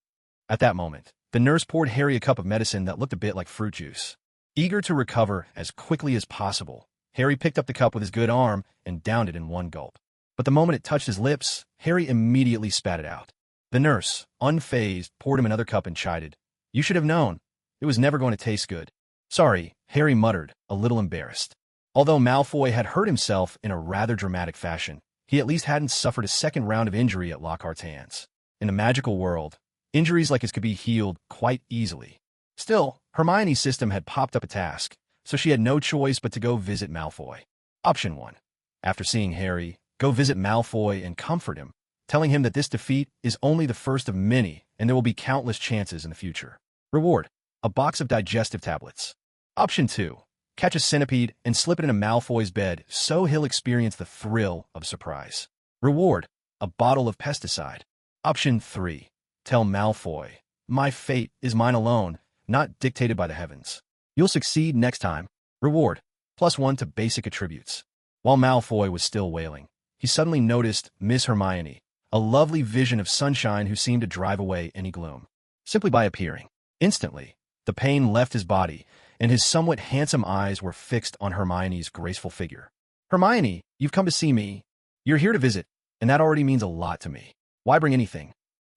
At that moment, the nurse poured Harry a cup of medicine that looked a bit like fruit juice. Eager to recover as quickly as possible, Harry picked up the cup with his good arm and downed it in one gulp. But the moment it touched his lips, Harry immediately spat it out. The nurse, unfazed, poured him another cup and chided. You should have known. It was never going to taste good. Sorry, Harry muttered, a little embarrassed. Although Malfoy had hurt himself in a rather dramatic fashion, he at least hadn't suffered a second round of injury at Lockhart's hands. In the magical world, injuries like his could be healed quite easily. Still, Hermione's system had popped up a task, so she had no choice but to go visit Malfoy. Option 1. After seeing Harry, go visit Malfoy and comfort him, telling him that this defeat is only the first of many and there will be countless chances in the future. Reward: a box of digestive tablets. Option 2. Catch a centipede and slip it into Malfoy's bed so he'll experience the thrill of surprise. Reward: a bottle of pesticide. Option 3. Tell Malfoy, my fate is mine alone, not dictated by the heavens. You'll succeed next time. Reward: +1 to basic attributes. While Malfoy was still wailing, he suddenly noticed Miss Hermione, a lovely vision of sunshine who seemed to drive away any gloom. Simply by appearing. Instantly, the pain left his body, and his somewhat handsome eyes were fixed on Hermione's graceful figure. Hermione, you've come to see me. You're here to visit, and that already means a lot to me. Why bring anything?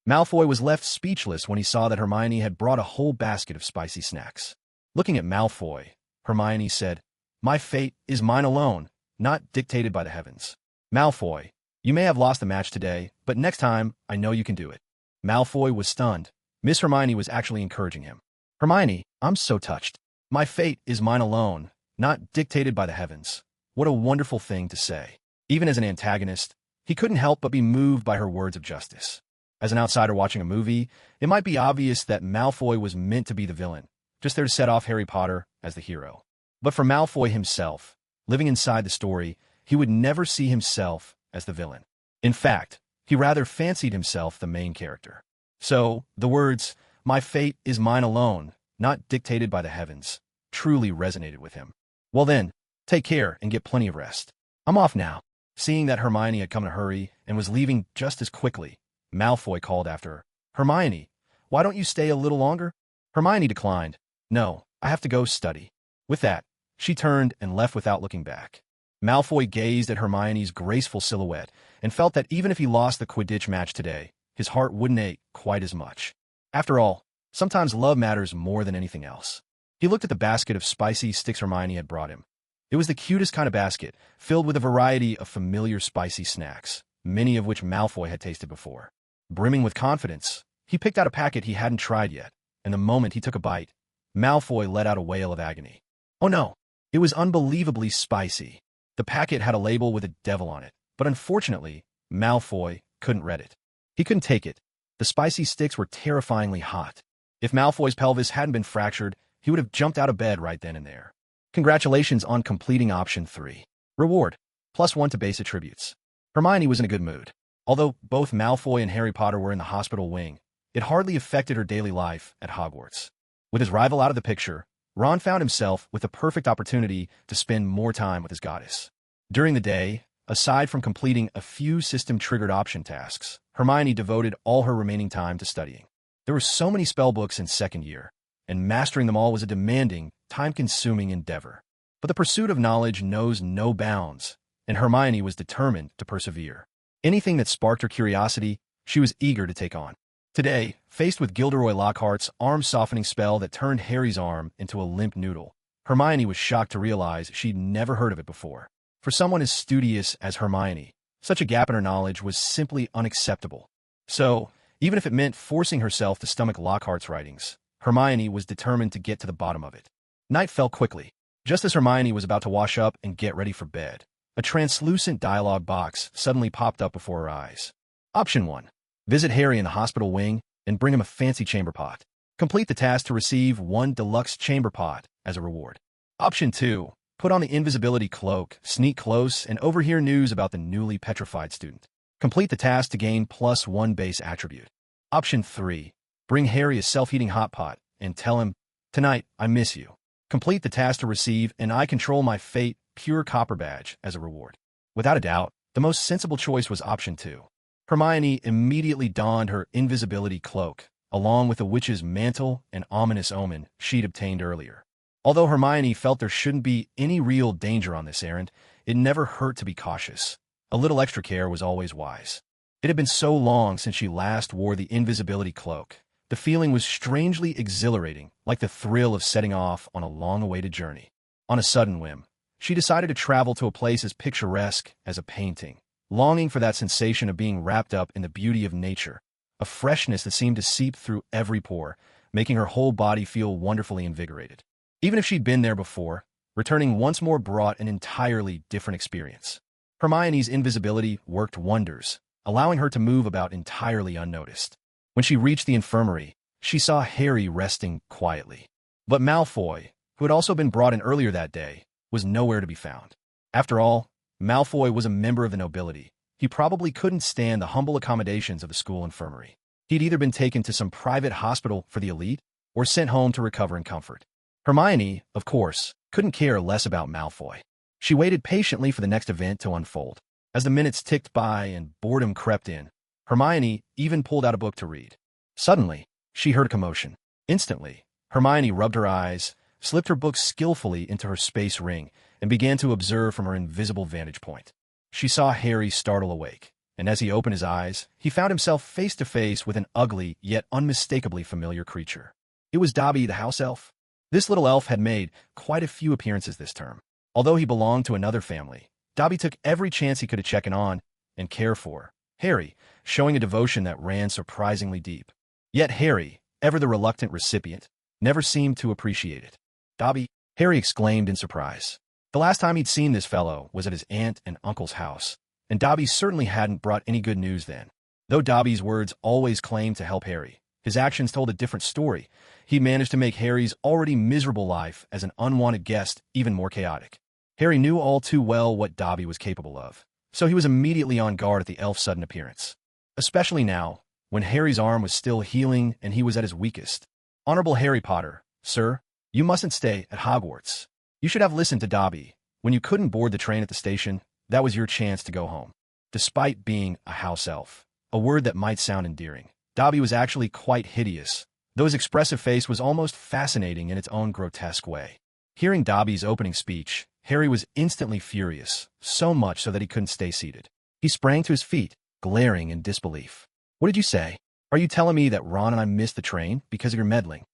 Malfoy was left speechless when he saw that Hermione had brought a whole basket of spicy snacks. Looking at Malfoy, Hermione said, My fate is mine alone, not dictated by the heavens. Malfoy, you may have lost the match today, but next time, I know you can do it. Malfoy was stunned. Miss Hermione was actually encouraging him. Hermione, I'm so touched. My fate is mine alone, not dictated by the heavens. What a wonderful thing to say. Even as an antagonist, he couldn't help but be moved by her words of justice. As an outsider watching a movie, it might be obvious that Malfoy was meant to be the villain, just there to set off Harry Potter as the hero. But for Malfoy himself, living inside the story, he would never see himself as the villain. In fact, he rather fancied himself the main character. So, the words, my fate is mine alone, not dictated by the heavens, truly resonated with him. Well then, take care and get plenty of rest. I'm off now. Seeing that Hermione had come in a hurry and was leaving just as quickly, Malfoy called after her. Hermione, why don't you stay a little longer? Hermione declined. No, I have to go study. With that, she turned and left without looking back. Malfoy gazed at Hermione's graceful silhouette and felt that even if he lost the Quidditch match today, his heart wouldn't ache quite as much. After all, sometimes love matters more than anything else. He looked at the basket of spicy sticks Hermione had brought him. It was the cutest kind of basket, filled with a variety of familiar spicy snacks, many of which Malfoy had tasted before. Brimming with confidence, he picked out a packet he hadn't tried yet, and the moment he took a bite, Malfoy let out a wail of agony. Oh no, it was unbelievably spicy. The packet had a label with a devil on it, but unfortunately, Malfoy couldn't read it. He couldn't take it. The spicy sticks were terrifyingly hot. If Malfoy's pelvis hadn't been fractured, he would have jumped out of bed right then and there. Congratulations on completing option 3. Reward: +1 to base attributes. Hermione was in a good mood. Although both Malfoy and Harry Potter were in the hospital wing, it hardly affected her daily life at Hogwarts. With his rival out of the picture, Ron found himself with the perfect opportunity to spend more time with his goddess. During the day, aside from completing a few system-triggered option tasks, Hermione devoted all her remaining time to studying. There were so many spellbooks in second year, and mastering them all was a demanding, time-consuming endeavor. But the pursuit of knowledge knows no bounds, and Hermione was determined to persevere. Anything that sparked her curiosity, she was eager to take on. Today, faced with Gilderoy Lockhart's arm-softening spell that turned Harry's arm into a limp noodle, Hermione was shocked to realize she'd never heard of it before. For someone as studious as Hermione, such a gap in her knowledge was simply unacceptable. So, even if it meant forcing herself to stomach Lockhart's writings, Hermione was determined to get to the bottom of it. Night fell quickly. Just as Hermione was about to wash up and get ready for bed, a translucent dialogue box suddenly popped up before her eyes. Option 1. Visit Harry in the hospital wing and bring him a fancy chamber pot. Complete the task to receive 1 deluxe chamber pot as a reward. Option 2. Put on the invisibility cloak, sneak close, and overhear news about the newly petrified student. Complete the task to gain +1 base attribute. Option 3. Bring Harry a self-heating hot pot and tell him, Tonight, I miss you. Complete the task to receive, and I control my fate, pure copper badge, as a reward. Without a doubt, the most sensible choice was option 2. Hermione immediately donned her invisibility cloak, along with the witch's mantle and ominous omen she'd obtained earlier. Although Hermione felt there shouldn't be any real danger on this errand, it never hurt to be cautious. A little extra care was always wise. It had been so long since she last wore the invisibility cloak. The feeling was strangely exhilarating, like the thrill of setting off on a long-awaited journey. On a sudden whim, she decided to travel to a place as picturesque as a painting, longing for that sensation of being wrapped up in the beauty of nature, a freshness that seemed to seep through every pore, making her whole body feel wonderfully invigorated. Even if she'd been there before, returning once more brought an entirely different experience. Hermione's invisibility worked wonders, allowing her to move about entirely unnoticed. When she reached the infirmary, she saw Harry resting quietly. But Malfoy, who had also been brought in earlier that day, was nowhere to be found. After all, Malfoy was a member of the nobility. He probably couldn't stand the humble accommodations of the school infirmary. He'd either been taken to some private hospital for the elite or sent home to recover in comfort. Hermione, of course, couldn't care less about Malfoy. She waited patiently for the next event to unfold. As the minutes ticked by and boredom crept in, Hermione even pulled out a book to read. Suddenly, she heard a commotion. Instantly, Hermione rubbed her eyes, slipped her book skillfully into her space ring, and began to observe from her invisible vantage point. She saw Harry startle awake, and as he opened his eyes, he found himself face to face with an ugly yet unmistakably familiar creature. It was Dobby the house elf. This little elf had made quite a few appearances this term. Although he belonged to another family, Dobby took every chance he could to check in on and care for Harry, showing a devotion that ran surprisingly deep. Yet Harry, ever the reluctant recipient, never seemed to appreciate it. "Dobby," Harry exclaimed in surprise. The last time he'd seen this fellow was at his aunt and uncle's house, and Dobby certainly hadn't brought any good news then. Though Dobby's words always claimed to help Harry, his actions told a different story. He managed to make Harry's already miserable life as an unwanted guest even more chaotic. Harry knew all too well what Dobby was capable of, so he was immediately on guard at the elf's sudden appearance. Especially now, when Harry's arm was still healing and he was at his weakest. "Honorable Harry Potter, sir, you mustn't stay at Hogwarts. You should have listened to Dobby. When you couldn't board the train at the station, that was your chance to go home." Despite being a house elf, a word that might sound endearing, Dobby was actually quite hideous, though his expressive face was almost fascinating in its own grotesque way. Hearing Dobby's opening speech, Harry was instantly furious, so much so that he couldn't stay seated. He sprang to his feet, glaring in disbelief. "What did you say? Are you telling me that Ron and I missed the train because of your meddling?"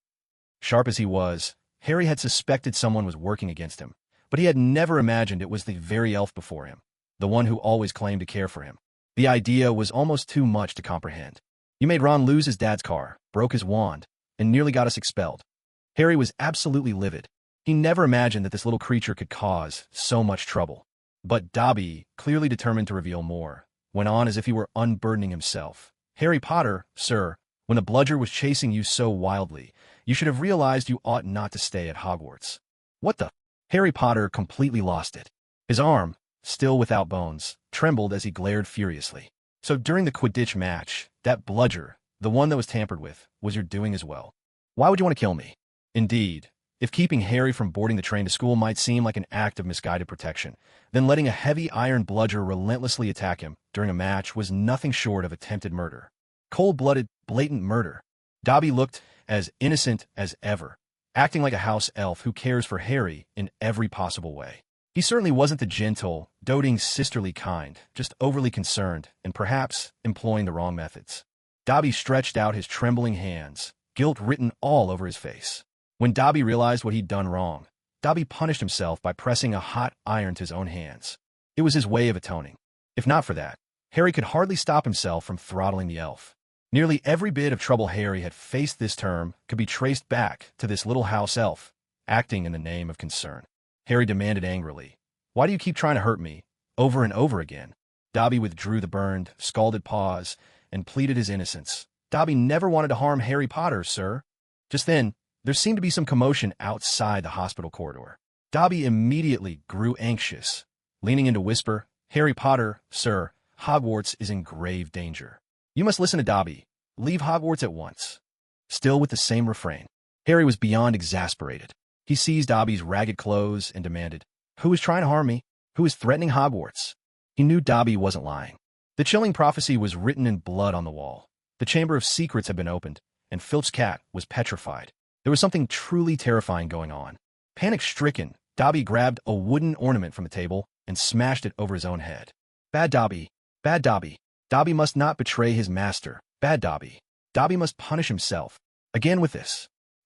Sharp as he was, Harry had suspected someone was working against him, but he had never imagined it was the very elf before him, the one who always claimed to care for him. The idea was almost too much to comprehend. "You made Ron lose his dad's car, broke his wand, and nearly got us expelled." Harry was absolutely livid. He never imagined that this little creature could cause so much trouble. But Dobby, clearly determined to reveal more, went on as if he were unburdening himself. "Harry Potter, sir, when the bludger was chasing you so wildly, you should have realized you ought not to stay at Hogwarts." "What the—" Harry Potter completely lost it. His arm, still without bones, trembled as he glared furiously. "So during the Quidditch match, that bludger, the one that was tampered with, was your doing as well? Why would you want to kill me?" Indeed, if keeping Harry from boarding the train to school might seem like an act of misguided protection, then letting a heavy iron bludger relentlessly attack him during a match was nothing short of attempted murder. Cold-blooded, blatant murder. Dobby looked as innocent as ever, acting like a house elf who cares for Harry in every possible way. He certainly wasn't the gentle, doting, sisterly kind, just overly concerned and perhaps employing the wrong methods. Dobby stretched out his trembling hands, guilt written all over his face. When Dobby realized what he'd done wrong, Dobby punished himself by pressing a hot iron to his own hands. It was his way of atoning. If not for that, Harry could hardly stop himself from throttling the elf. Nearly every bit of trouble Harry had faced this term could be traced back to this little house elf, acting in the name of concern. Harry demanded angrily, "Why do you keep trying to hurt me, over and over again?" Dobby withdrew the burned, scalded paws and pleaded his innocence. "Dobby never wanted to harm Harry Potter, sir." Just then, there seemed to be some commotion outside the hospital corridor. Dobby immediately grew anxious, leaning in to whisper, "Harry Potter, sir, Hogwarts is in grave danger. You must listen to Dobby. Leave Hogwarts at once." Still with the same refrain. Harry was beyond exasperated. He seized Dobby's ragged clothes and demanded, "Who is trying to harm me? Who is threatening Hogwarts?" He knew Dobby wasn't lying. The chilling prophecy was written in blood on the wall. The Chamber of Secrets had been opened, and Filch's cat was petrified. There was something truly terrifying going on. Panic-stricken, Dobby grabbed a wooden ornament from the table and smashed it over his own head. Bad Dobby! Bad Dobby! Dobby must not betray his master. Bad Dobby! Dobby must punish himself. Again with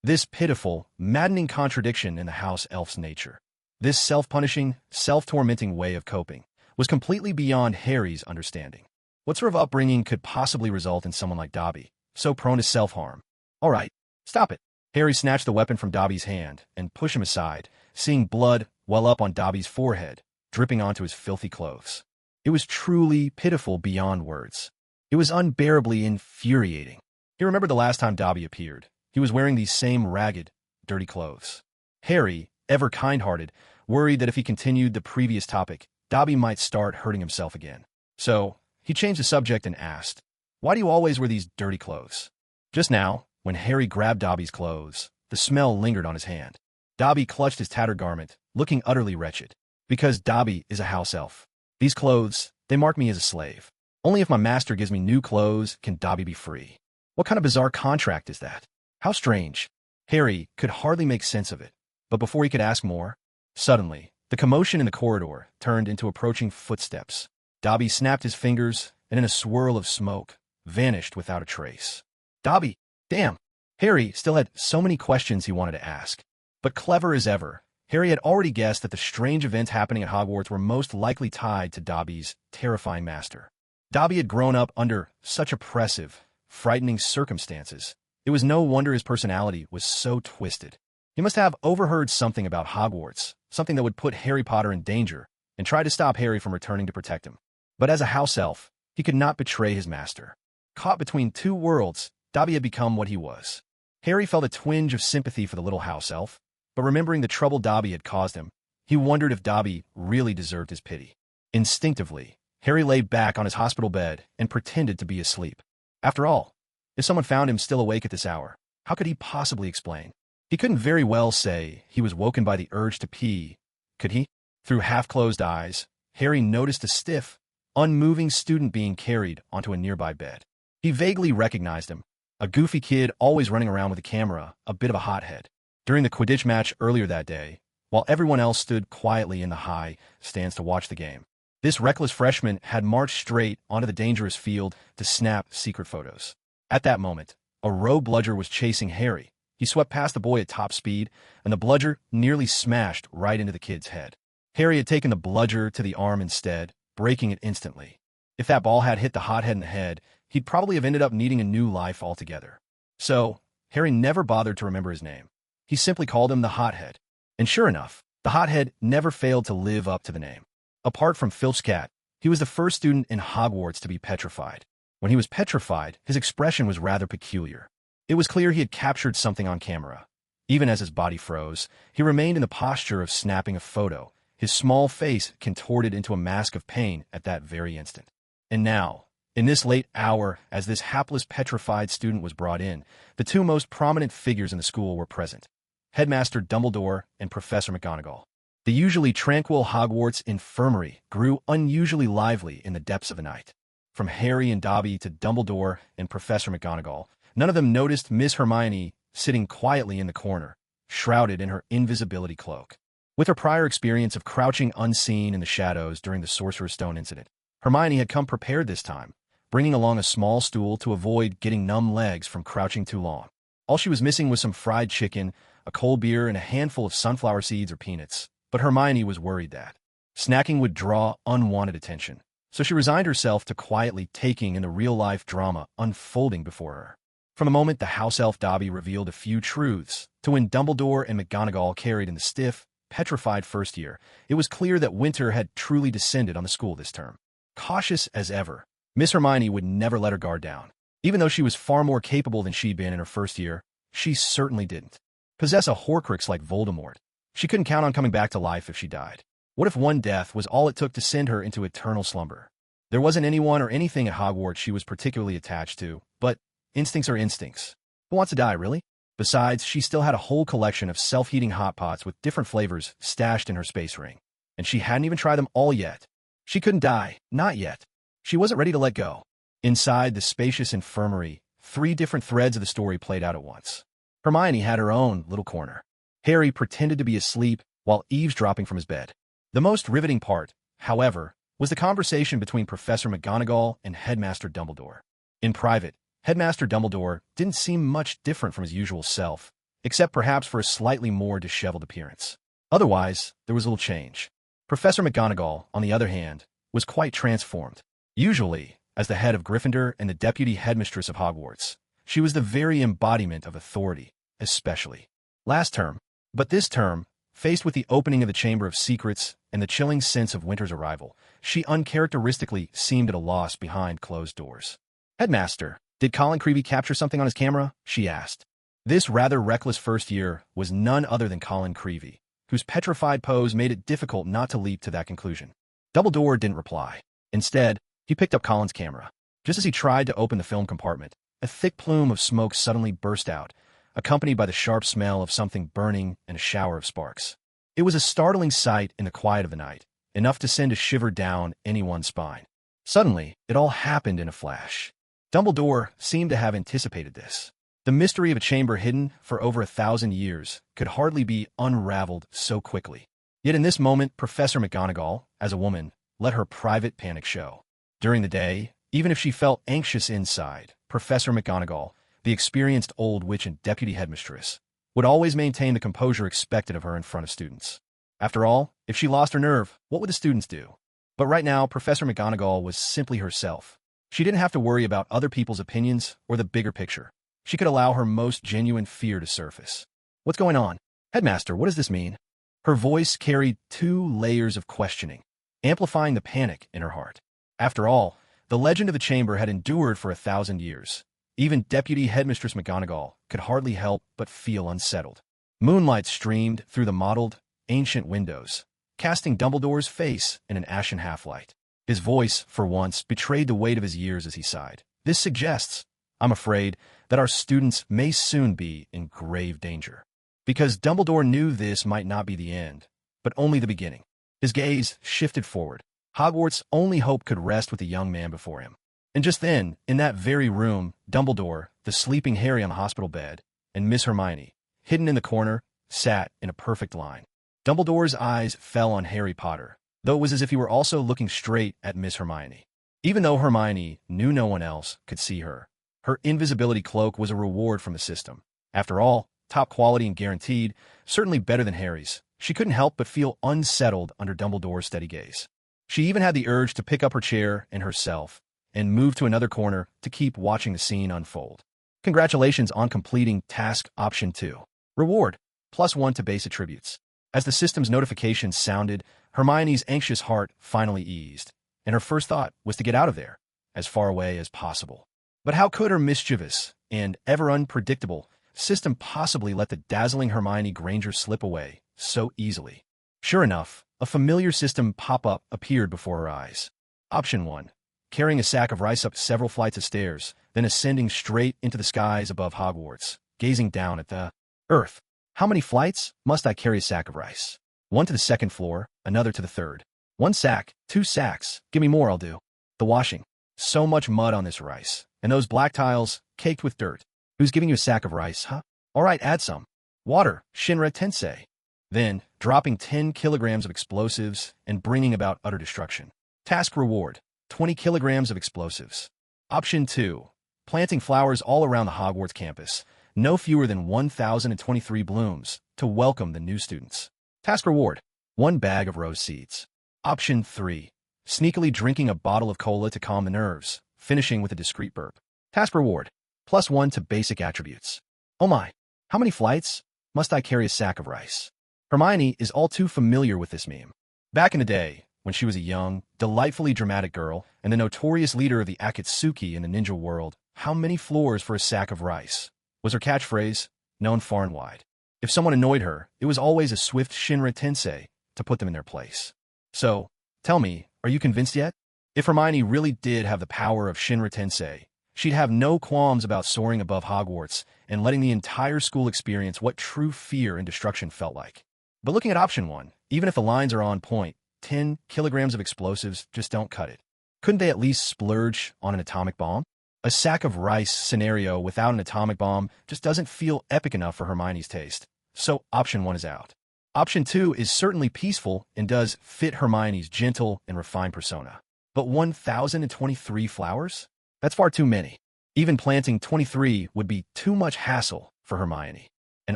this pitiful, maddening contradiction in the house elf's nature. This self-punishing, self-tormenting way of coping was completely beyond Harry's understanding. What sort of upbringing could possibly result in someone like Dobby, so prone to self-harm? All right, stop it. Harry snatched the weapon from Dobby's hand and pushed him aside, seeing blood well up on Dobby's forehead, dripping onto his filthy clothes. It was truly pitiful beyond words. It was unbearably infuriating. He remembered the last time Dobby appeared. He was wearing these same ragged, dirty clothes. Harry, ever kind-hearted, worried that if he continued the previous topic, Dobby might start hurting himself again. So, he changed the subject and asked, "Why do you always wear these dirty clothes?" Just now, when Harry grabbed Dobby's clothes, the smell lingered on his hand. Dobby clutched his tattered garment, looking utterly wretched. Because Dobby is a house elf. These clothes, they mark me as a slave. Only if my master gives me new clothes can Dobby be free. What kind of bizarre contract is that? How strange. Harry could hardly make sense of it. But before he could ask more, suddenly, the commotion in the corridor turned into approaching footsteps. Dobby snapped his fingers, and in a swirl of smoke, vanished without a trace. Dobby! Damn! Harry still had so many questions he wanted to ask. But clever as ever, Harry had already guessed that the strange events happening at Hogwarts were most likely tied to Dobby's terrifying master. Dobby had grown up under such oppressive, frightening circumstances. It was no wonder his personality was so twisted. He must have overheard something about Hogwarts, something that would put Harry Potter in danger, and try to stop Harry from returning to protect him. But as a house elf, he could not betray his master. Caught between two worlds, Dobby had become what he was. Harry felt a twinge of sympathy for the little house elf, but remembering the trouble Dobby had caused him, he wondered if Dobby really deserved his pity. Instinctively, Harry lay back on his hospital bed and pretended to be asleep. After all, if someone found him still awake at this hour, how could he possibly explain? He couldn't very well say he was woken by the urge to pee, could he? Through half-closed eyes, Harry noticed a stiff, unmoving student being carried onto a nearby bed. He vaguely recognized him, a goofy kid always running around with a camera, a bit of a hothead. During the Quidditch match earlier that day, while everyone else stood quietly in the high stands to watch the game, this reckless freshman had marched straight onto the dangerous field to snap secret photos. At that moment, a rogue bludger was chasing Harry. He swept past the boy at top speed, and the bludger nearly smashed right into the kid's head. Harry had taken the bludger to the arm instead, breaking it instantly. If that ball had hit the hothead in the head, he'd probably have ended up needing a new life altogether. So, Harry never bothered to remember his name. He simply called him the Hothead. And sure enough, the Hothead never failed to live up to the name. Apart from Filch's cat, he was the first student in Hogwarts to be petrified. When he was petrified, his expression was rather peculiar. It was clear he had captured something on camera. Even as his body froze, he remained in the posture of snapping a photo, his small face contorted into a mask of pain at that very instant. And now, in this late hour, as this hapless petrified student was brought in, the two most prominent figures in the school were present: Headmaster Dumbledore and Professor McGonagall. The usually tranquil Hogwarts infirmary grew unusually lively in the depths of the night. From Harry and Dobby to Dumbledore and Professor McGonagall, none of them noticed Miss Hermione sitting quietly in the corner, shrouded in her invisibility cloak. With her prior experience of crouching unseen in the shadows during the Sorcerer's Stone incident, Hermione had come prepared this time, bringing along a small stool to avoid getting numb legs from crouching too long. All she was missing was some fried chicken, a cold beer, and a handful of sunflower seeds or peanuts. But Hermione was worried that snacking would draw unwanted attention, so she resigned herself to quietly taking in the real-life drama unfolding before her. From the moment the house elf Dobby revealed a few truths, to when Dumbledore and McGonagall carried in the stiff, petrified first year, it was clear that winter had truly descended on the school this term. Cautious as ever, Miss Hermione would never let her guard down. Even though she was far more capable than she'd been in her first year, she certainly didn't possess a Horcrux like Voldemort. She couldn't count on coming back to life if she died. What if one death was all it took to send her into eternal slumber? There wasn't anyone or anything at Hogwarts she was particularly attached to, but instincts are instincts. Who wants to die, really? Besides, she still had a whole collection of self-heating hot pots with different flavors stashed in her space ring. And she hadn't even tried them all yet. She couldn't die, not yet. She wasn't ready to let go. Inside the spacious infirmary, 3 different threads of the story played out at once. Hermione had her own little corner. Harry pretended to be asleep while eavesdropping from his bed. The most riveting part, however, was the conversation between Professor McGonagall and Headmaster Dumbledore. In private, Headmaster Dumbledore didn't seem much different from his usual self, except perhaps for a slightly more disheveled appearance. Otherwise, there was little change. Professor McGonagall, on the other hand, was quite transformed. Usually, as the head of Gryffindor and the deputy headmistress of Hogwarts, she was the very embodiment of authority, especially last term. But this term, faced with the opening of the Chamber of Secrets and the chilling sense of winter's arrival, she uncharacteristically seemed at a loss behind closed doors. "Headmaster, did Colin Creevey capture something on his camera?" she asked. This rather reckless first year was none other than Colin Creevey, whose petrified pose made it difficult not to leap to that conclusion. Dumbledore didn't reply. Instead, he picked up Colin's camera. Just as he tried to open the film compartment, a thick plume of smoke suddenly burst out, accompanied by the sharp smell of something burning and a shower of sparks. It was a startling sight in the quiet of the night, enough to send a shiver down anyone's spine. Suddenly, it all happened in a flash. Dumbledore seemed to have anticipated this. The mystery of a chamber hidden for over 1,000 years could hardly be unraveled so quickly. Yet in this moment, Professor McGonagall, as a woman, let her private panic show. During the day, even if she felt anxious inside, Professor McGonagall, the experienced old witch and deputy headmistress, would always maintain the composure expected of her in front of students. After all, if she lost her nerve, what would the students do? But right now, Professor McGonagall was simply herself. She didn't have to worry about other people's opinions or the bigger picture. She could allow her most genuine fear to surface. "What's going on? Headmaster, what does this mean?" Her voice carried 2 layers of questioning, amplifying the panic in her heart. After all, the legend of the chamber had endured for 1,000 years. Even Deputy Headmistress McGonagall could hardly help but feel unsettled. Moonlight streamed through the mottled, ancient windows, casting Dumbledore's face in an ashen half-light. His voice, for once, betrayed the weight of his years as he sighed. "This suggests, I'm afraid, that our students may soon be in grave danger." Because Dumbledore knew this might not be the end, but only the beginning. His gaze shifted forward. Hogwarts' only hope could rest with the young man before him. And just then, in that very room, Dumbledore, the sleeping Harry on the hospital bed, and Miss Hermione, hidden in the corner, sat in a perfect line. Dumbledore's eyes fell on Harry Potter, though it was as if he were also looking straight at Miss Hermione. Even though Hermione knew no one else could see her, her invisibility cloak was a reward from the system. After all, top quality and guaranteed, certainly better than Harry's. She couldn't help but feel unsettled under Dumbledore's steady gaze. She even had the urge to pick up her chair and herself, and move to another corner to keep watching the scene unfold. Congratulations on completing Task Option 2. Reward, +1 to base attributes. As the system's notification sounded, Hermione's anxious heart finally eased, and her first thought was to get out of there, as far away as possible. But how could her mischievous and ever unpredictable system possibly let the dazzling Hermione Granger slip away so easily? Sure enough, a familiar system pop-up appeared before her eyes. Option 1. Carrying a sack of rice up several flights of stairs, then ascending straight into the skies above Hogwarts, gazing down at the earth. How many flights must I carry a sack of rice? 1 to the 2nd floor, another to the 3rd. 1 sack, 2 sacks, give me more, I'll do. The washing. So much mud on this rice, and those black tiles caked with dirt. Who's giving you a sack of rice, huh? All right, add some. Water, Shinra Tensei. Then, dropping 10 kilograms of explosives and bringing about utter destruction. Task reward, 20 kilograms of explosives. Option 2. Planting flowers all around the Hogwarts campus, no fewer than 1,023 blooms, to welcome the new students. Task reward, 1 bag of rose seeds. Option 3. Sneakily drinking a bottle of cola to calm the nerves, finishing with a discreet burp. Task reward, +1 to basic attributes. Oh my, how many flights must I carry a sack of rice? Hermione is all too familiar with this meme. Back in the day, when she was a young, delightfully dramatic girl and the notorious leader of the Akatsuki in the ninja world, how many floors for a sack of rice was her catchphrase, known far and wide. If someone annoyed her, it was always a swift Shinra Tensei to put them in their place. So, tell me, are you convinced yet? If Hermione really did have the power of Shinra Tensei, She'd have no qualms about soaring above Hogwarts and letting the entire school experience what true fear and destruction felt like. But looking at option 1, even if the lines are on point, 10 kilograms of explosives just don't cut it. Couldn't they at least splurge on an atomic bomb? A sack of rice scenario without an atomic bomb just doesn't feel epic enough for Hermione's taste. So option 1 is out. Option 2 is certainly peaceful and does fit Hermione's gentle and refined persona. But 1,023 flowers? That's far too many. Even planting 23 would be too much hassle for Hermione. And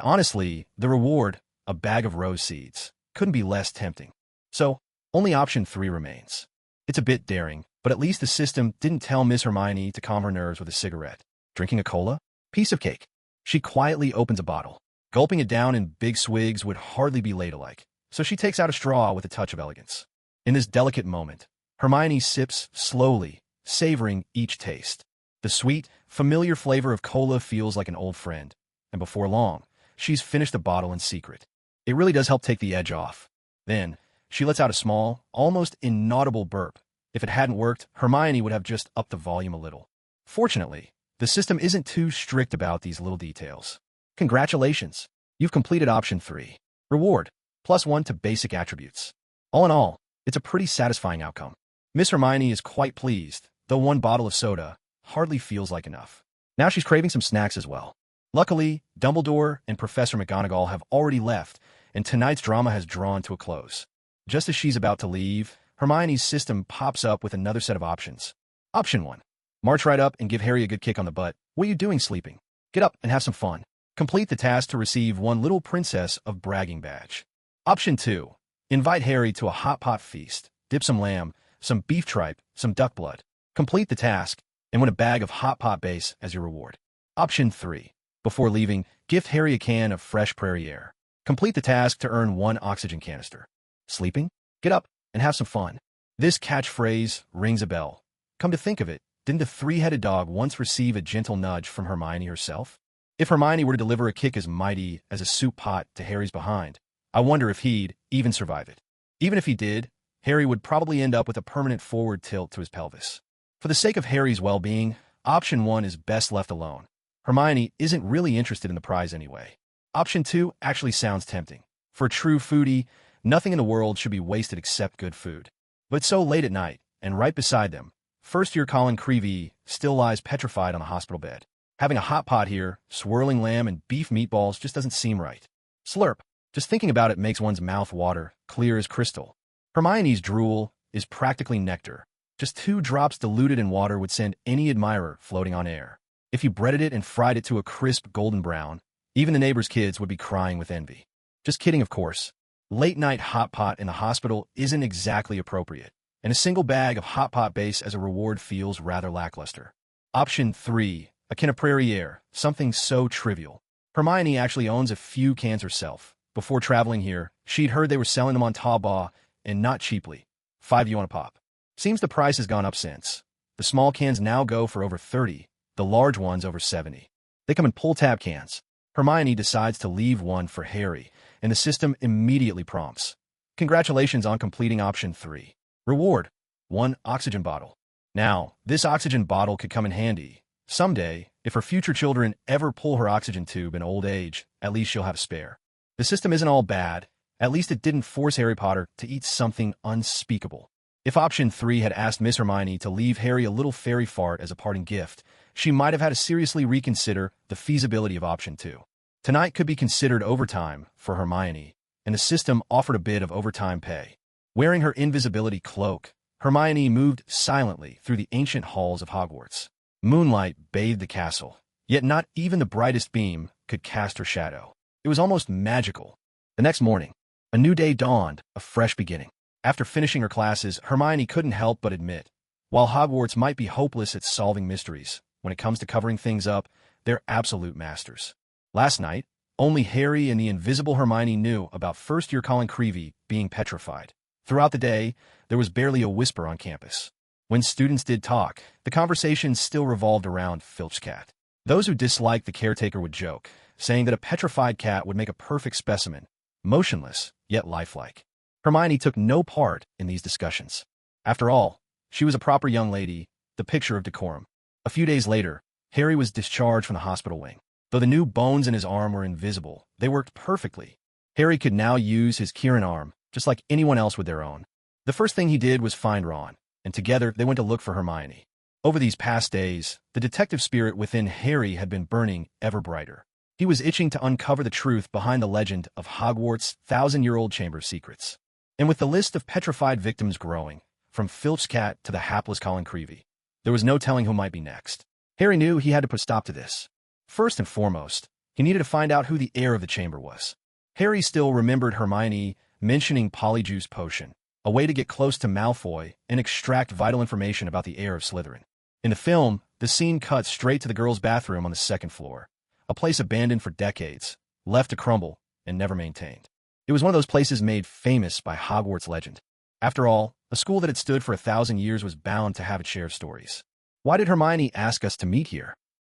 honestly, the reward, a bag of rose seeds, couldn't be less tempting. So, only option 3 remains. It's a bit daring, but at least the system didn't tell Miss Hermione to calm her nerves with a cigarette. Drinking a cola? Piece of cake. She quietly opens a bottle. Gulping it down in big swigs would hardly be ladylike, so she takes out a straw with a touch of elegance. In this delicate moment, Hermione sips slowly, savoring each taste. The sweet, familiar flavor of cola feels like an old friend, and before long, she's finished the bottle in secret. It really does help take the edge off. Then, she lets out a small, almost inaudible burp. If it hadn't worked, Hermione would have just upped the volume a little. Fortunately, the system isn't too strict about these little details. Congratulations! You've completed option 3. Reward, +1 to basic attributes. All in all, it's a pretty satisfying outcome. Miss Hermione is quite pleased, though one bottle of soda hardly feels like enough. Now she's craving some snacks as well. Luckily, Dumbledore and Professor McGonagall have already left, and tonight's drama has drawn to a close. Just as she's about to leave, Hermione's system pops up with another set of options. Option 1. March right up and give Harry a good kick on the butt. What are you doing sleeping? Get up and have some fun. Complete the task to receive one little princess of bragging badge. Option 2. Invite Harry to a hot pot feast. Dip some lamb, some beef tripe, some duck blood. Complete the task and win a bag of hot pot base as your reward. Option 3. Before leaving, gift Harry a can of fresh prairie air. Complete the task to earn 1 oxygen canister. Sleeping? Get up and have some fun. This catchphrase rings a bell. Come to think of it, didn't the three-headed dog once receive a gentle nudge from Hermione herself? If Hermione were to deliver a kick as mighty as a soup pot to Harry's behind, I wonder if he'd even survive it. Even if he did, Harry would probably end up with a permanent forward tilt to his pelvis. For the sake of Harry's well-being, option 1 is best left alone. Hermione isn't really interested in the prize anyway. Option 2 actually sounds tempting. For a true foodie, nothing in the world should be wasted except good food. But so late at night, and right beside them, first-year Colin Creevey still lies petrified on the hospital bed. Having a hot pot here, swirling lamb and beef meatballs just doesn't seem right. Slurp. Just thinking about it makes one's mouth water, clear as crystal. Hermione's drool is practically nectar. Just 2 drops diluted in water would send any admirer floating on air. If you breaded it and fried it to a crisp golden brown, even the neighbors' kids would be crying with envy. Just kidding, of course. Late-night hot pot in the hospital isn't exactly appropriate, and a single bag of hot pot base as a reward feels rather lackluster. Option 3. A can of prairie air, something so trivial. Hermione actually owns a few cans herself. Before traveling here, she'd heard they were selling them on Taobao, and not cheaply. 5 yuan a pop. Seems the price has gone up since. The small cans now go for over 30, the large ones over 70. They come in pull-tab cans. Hermione decides to leave one for Harry, and the system immediately prompts. Congratulations on completing option 3. Reward: 1 oxygen bottle. Now, this oxygen bottle could come in handy. Someday, if her future children ever pull her oxygen tube in old age, at least she'll have a spare. The system isn't all bad. At least it didn't force Harry Potter to eat something unspeakable. If option 3 had asked Miss Hermione to leave Harry a little fairy fart as a parting gift, she might have had to seriously reconsider the feasibility of option 2. Tonight could be considered overtime for Hermione, and the system offered a bit of overtime pay. Wearing her invisibility cloak, Hermione moved silently through the ancient halls of Hogwarts. Moonlight bathed the castle, yet not even the brightest beam could cast her shadow. It was almost magical. The next morning, a new day dawned, a fresh beginning. After finishing her classes, Hermione couldn't help but admit, while Hogwarts might be hopeless at solving mysteries, when it comes to covering things up, they're absolute masters. Last night, only Harry and the invisible Hermione knew about first-year Colin Creevey being petrified. Throughout the day, there was barely a whisper on campus. When students did talk, the conversation still revolved around Filch's cat. Those who disliked the caretaker would joke, saying that a petrified cat would make a perfect specimen, motionless, yet lifelike. Hermione took no part in these discussions. After all, she was a proper young lady, the picture of decorum. A few days later, Harry was discharged from the hospital wing. Though the new bones in his arm were invisible, they worked perfectly. Harry could now use his Kieran arm, just like anyone else with their own. The first thing he did was find Ron, and together they went to look for Hermione. Over these past days, the detective spirit within Harry had been burning ever brighter. He was itching to uncover the truth behind the legend of Hogwarts' thousand-year-old chamber of secrets. And with the list of petrified victims growing, from Filch's cat to the hapless Colin Creevey, there was no telling who might be next. Harry knew he had to put a stop to this. First and foremost, he needed to find out who the heir of the chamber was. Harry still remembered Hermione mentioning Polyjuice Potion, a way to get close to Malfoy and extract vital information about the heir of Slytherin. In the film, the scene cuts straight to the girls' bathroom on the second floor, a place abandoned for decades, left to crumble, and never maintained. It was one of those places made famous by Hogwarts legend. After all, a school that had stood for 1,000 years was bound to have its share of stories. Why did Hermione ask us to meet here?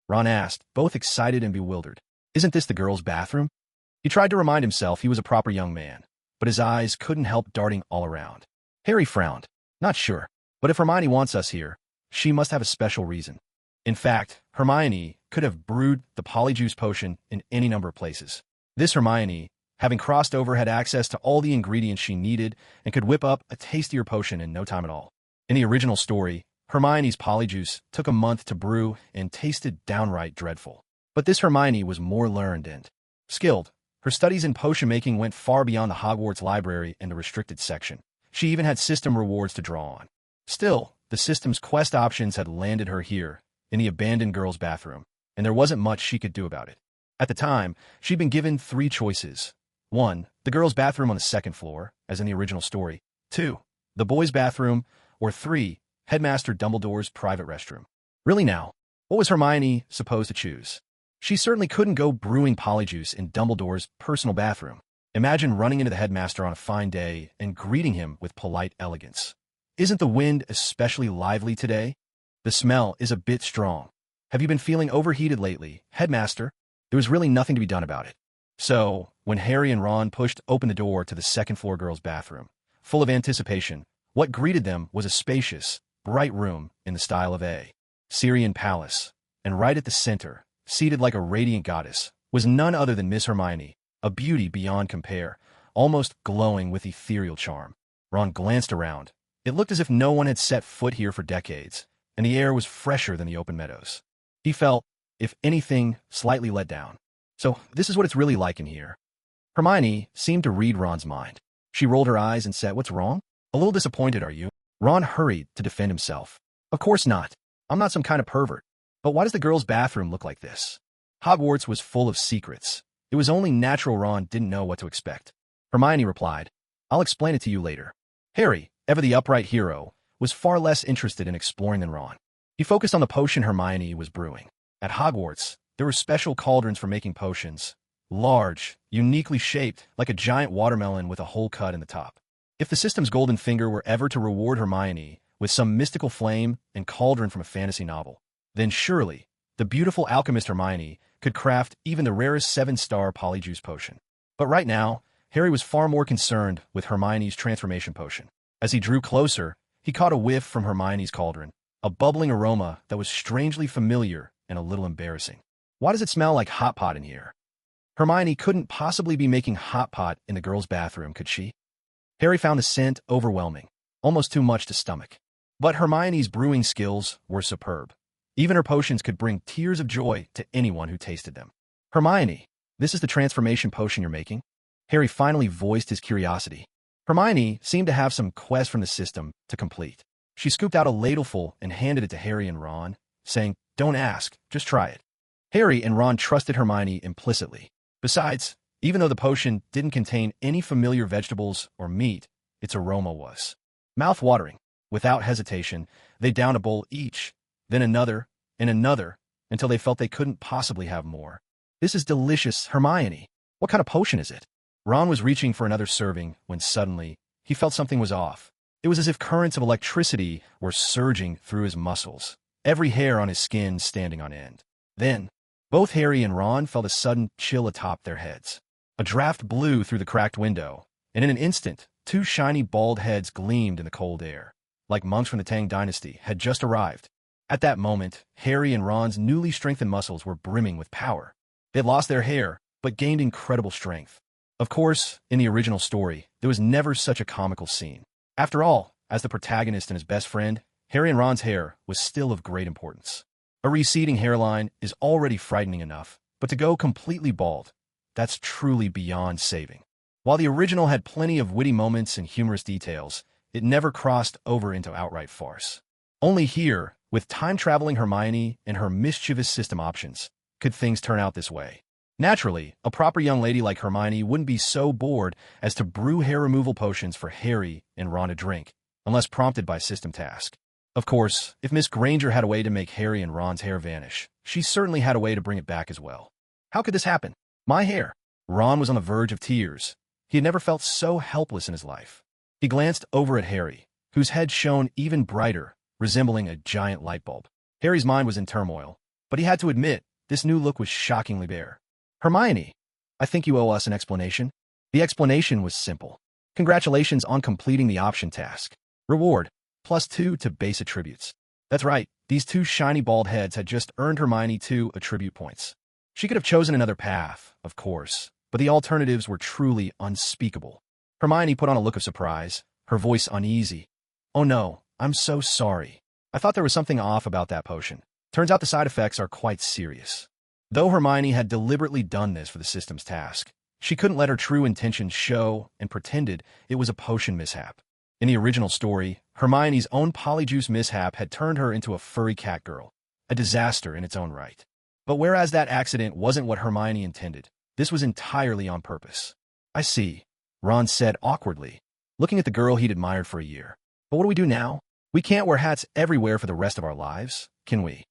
Ron asked, both excited and bewildered. Isn't this the girls' bathroom? He tried to remind himself he was a proper young man, but his eyes couldn't help darting all around. Harry frowned. Not sure, but if Hermione wants us here, she must have a special reason. In fact, Hermione could have brewed the Polyjuice Potion in any number of places. This Hermione, having crossed over, had access to all the ingredients she needed and could whip up a tastier potion in no time at all. In the original story, Hermione's Polyjuice took a month to brew and tasted downright dreadful. But this Hermione was more learned and skilled. Her studies in potion making went far beyond the Hogwarts library and the restricted section. She even had system rewards to draw on. Still, the system's quest options had landed her here, in the abandoned girls' bathroom, and there wasn't much she could do about it. At the time, she'd been given 3 choices. 1, the girls' bathroom on the second floor, as in the original story. 2, the boys' bathroom. Or 3, Headmaster Dumbledore's private restroom. Really now, what was Hermione supposed to choose? She certainly couldn't go brewing Polyjuice in Dumbledore's personal bathroom. Imagine running into the headmaster on a fine day and greeting him with polite elegance. Isn't the wind especially lively today? The smell is a bit strong. Have you been feeling overheated lately, headmaster? There was really nothing to be done about it. So, when Harry and Ron pushed open the door to the second-floor girls' bathroom, full of anticipation, what greeted them was a spacious, bright room in the style of a Syrian palace, and right at the center, seated like a radiant goddess, was none other than Miss Hermione, a beauty beyond compare, almost glowing with ethereal charm. Ron glanced around. It looked as if no one had set foot here for decades, and the air was fresher than the open meadows. He felt, if anything, slightly let down. So this is what it's really like in here. Hermione seemed to read Ron's mind. She rolled her eyes and said, "What's wrong? A little disappointed, are you?" Ron hurried to defend himself. "Of course not. I'm not some kind of pervert. But why does the girls' bathroom look like this?" Hogwarts was full of secrets. It was only natural Ron didn't know what to expect. Hermione replied, "I'll explain it to you later." Harry, ever the upright hero, was far less interested in exploring than Ron. He focused on the potion Hermione was brewing. At Hogwarts, there were special cauldrons for making potions, large, uniquely shaped, like a giant watermelon with a hole cut in the top. If the system's golden finger were ever to reward Hermione with some mystical flame and cauldron from a fantasy novel, then surely the beautiful alchemist Hermione could craft even the rarest 7-star Polyjuice Potion. But right now, Harry was far more concerned with Hermione's transformation potion. As he drew closer, he caught a whiff from Hermione's cauldron, a bubbling aroma that was strangely familiar and a little embarrassing. Why does it smell like hot pot in here? Hermione couldn't possibly be making hot pot in the girls' bathroom, could she? Harry found the scent overwhelming, almost too much to stomach. But Hermione's brewing skills were superb. Even her potions could bring tears of joy to anyone who tasted them. "Hermione, this is the transformation potion you're making?" Harry finally voiced his curiosity. Hermione seemed to have some quest from the system to complete. She scooped out a ladleful and handed it to Harry and Ron, saying, "Don't ask, just try it." Harry and Ron trusted Hermione implicitly. Besides, even though the potion didn't contain any familiar vegetables or meat, its aroma was mouth-watering. Without hesitation, they downed a bowl each, then another, and another, until they felt they couldn't possibly have more. "This is delicious, Hermione. What kind of potion is it?" Ron was reaching for another serving when suddenly he felt something was off. It was as if currents of electricity were surging through his muscles, every hair on his skin standing on end. Then, both Harry and Ron felt a sudden chill atop their heads. A draft blew through the cracked window, and in an instant, 2 shiny bald heads gleamed in the cold air, like monks from the Tang dynasty had just arrived. At that moment, Harry and Ron's newly strengthened muscles were brimming with power. They had lost their hair, but gained incredible strength. Of course, in the original story, there was never such a comical scene. After all, as the protagonist and his best friend, Harry and Ron's hair was still of great importance. A receding hairline is already frightening enough, but to go completely bald, that's truly beyond saving. While the original had plenty of witty moments and humorous details, it never crossed over into outright farce. Only here, with time-traveling Hermione and her mischievous system options, could things turn out this way. Naturally, a proper young lady like Hermione wouldn't be so bored as to brew hair removal potions for Harry and Ron to drink, unless prompted by system task. Of course, if Miss Granger had a way to make Harry and Ron's hair vanish, she certainly had a way to bring it back as well. How could this happen? My hair. Ron was on the verge of tears. He had never felt so helpless in his life. He glanced over at Harry, whose head shone even brighter, resembling a giant light bulb. Harry's mind was in turmoil, but he had to admit this new look was shockingly bare. Hermione, I think you owe us an explanation. The explanation was simple. Congratulations on completing the option task. Reward, +2 to base attributes. That's right, these two shiny bald heads had just earned Hermione 2 attribute points. She could have chosen another path, of course, but the alternatives were truly unspeakable. Hermione put on a look of surprise, her voice uneasy. Oh no, I'm so sorry. I thought there was something off about that potion. Turns out the side effects are quite serious. Though Hermione had deliberately done this for the system's task, she couldn't let her true intentions show and pretended it was a potion mishap. In the original story, Hermione's own polyjuice mishap had turned her into a furry cat girl, a disaster in its own right. But whereas that accident wasn't what Hermione intended, this was entirely on purpose. I see, Ron said awkwardly, looking at the girl he'd admired for a year. But what do we do now? We can't wear hats everywhere for the rest of our lives, can we?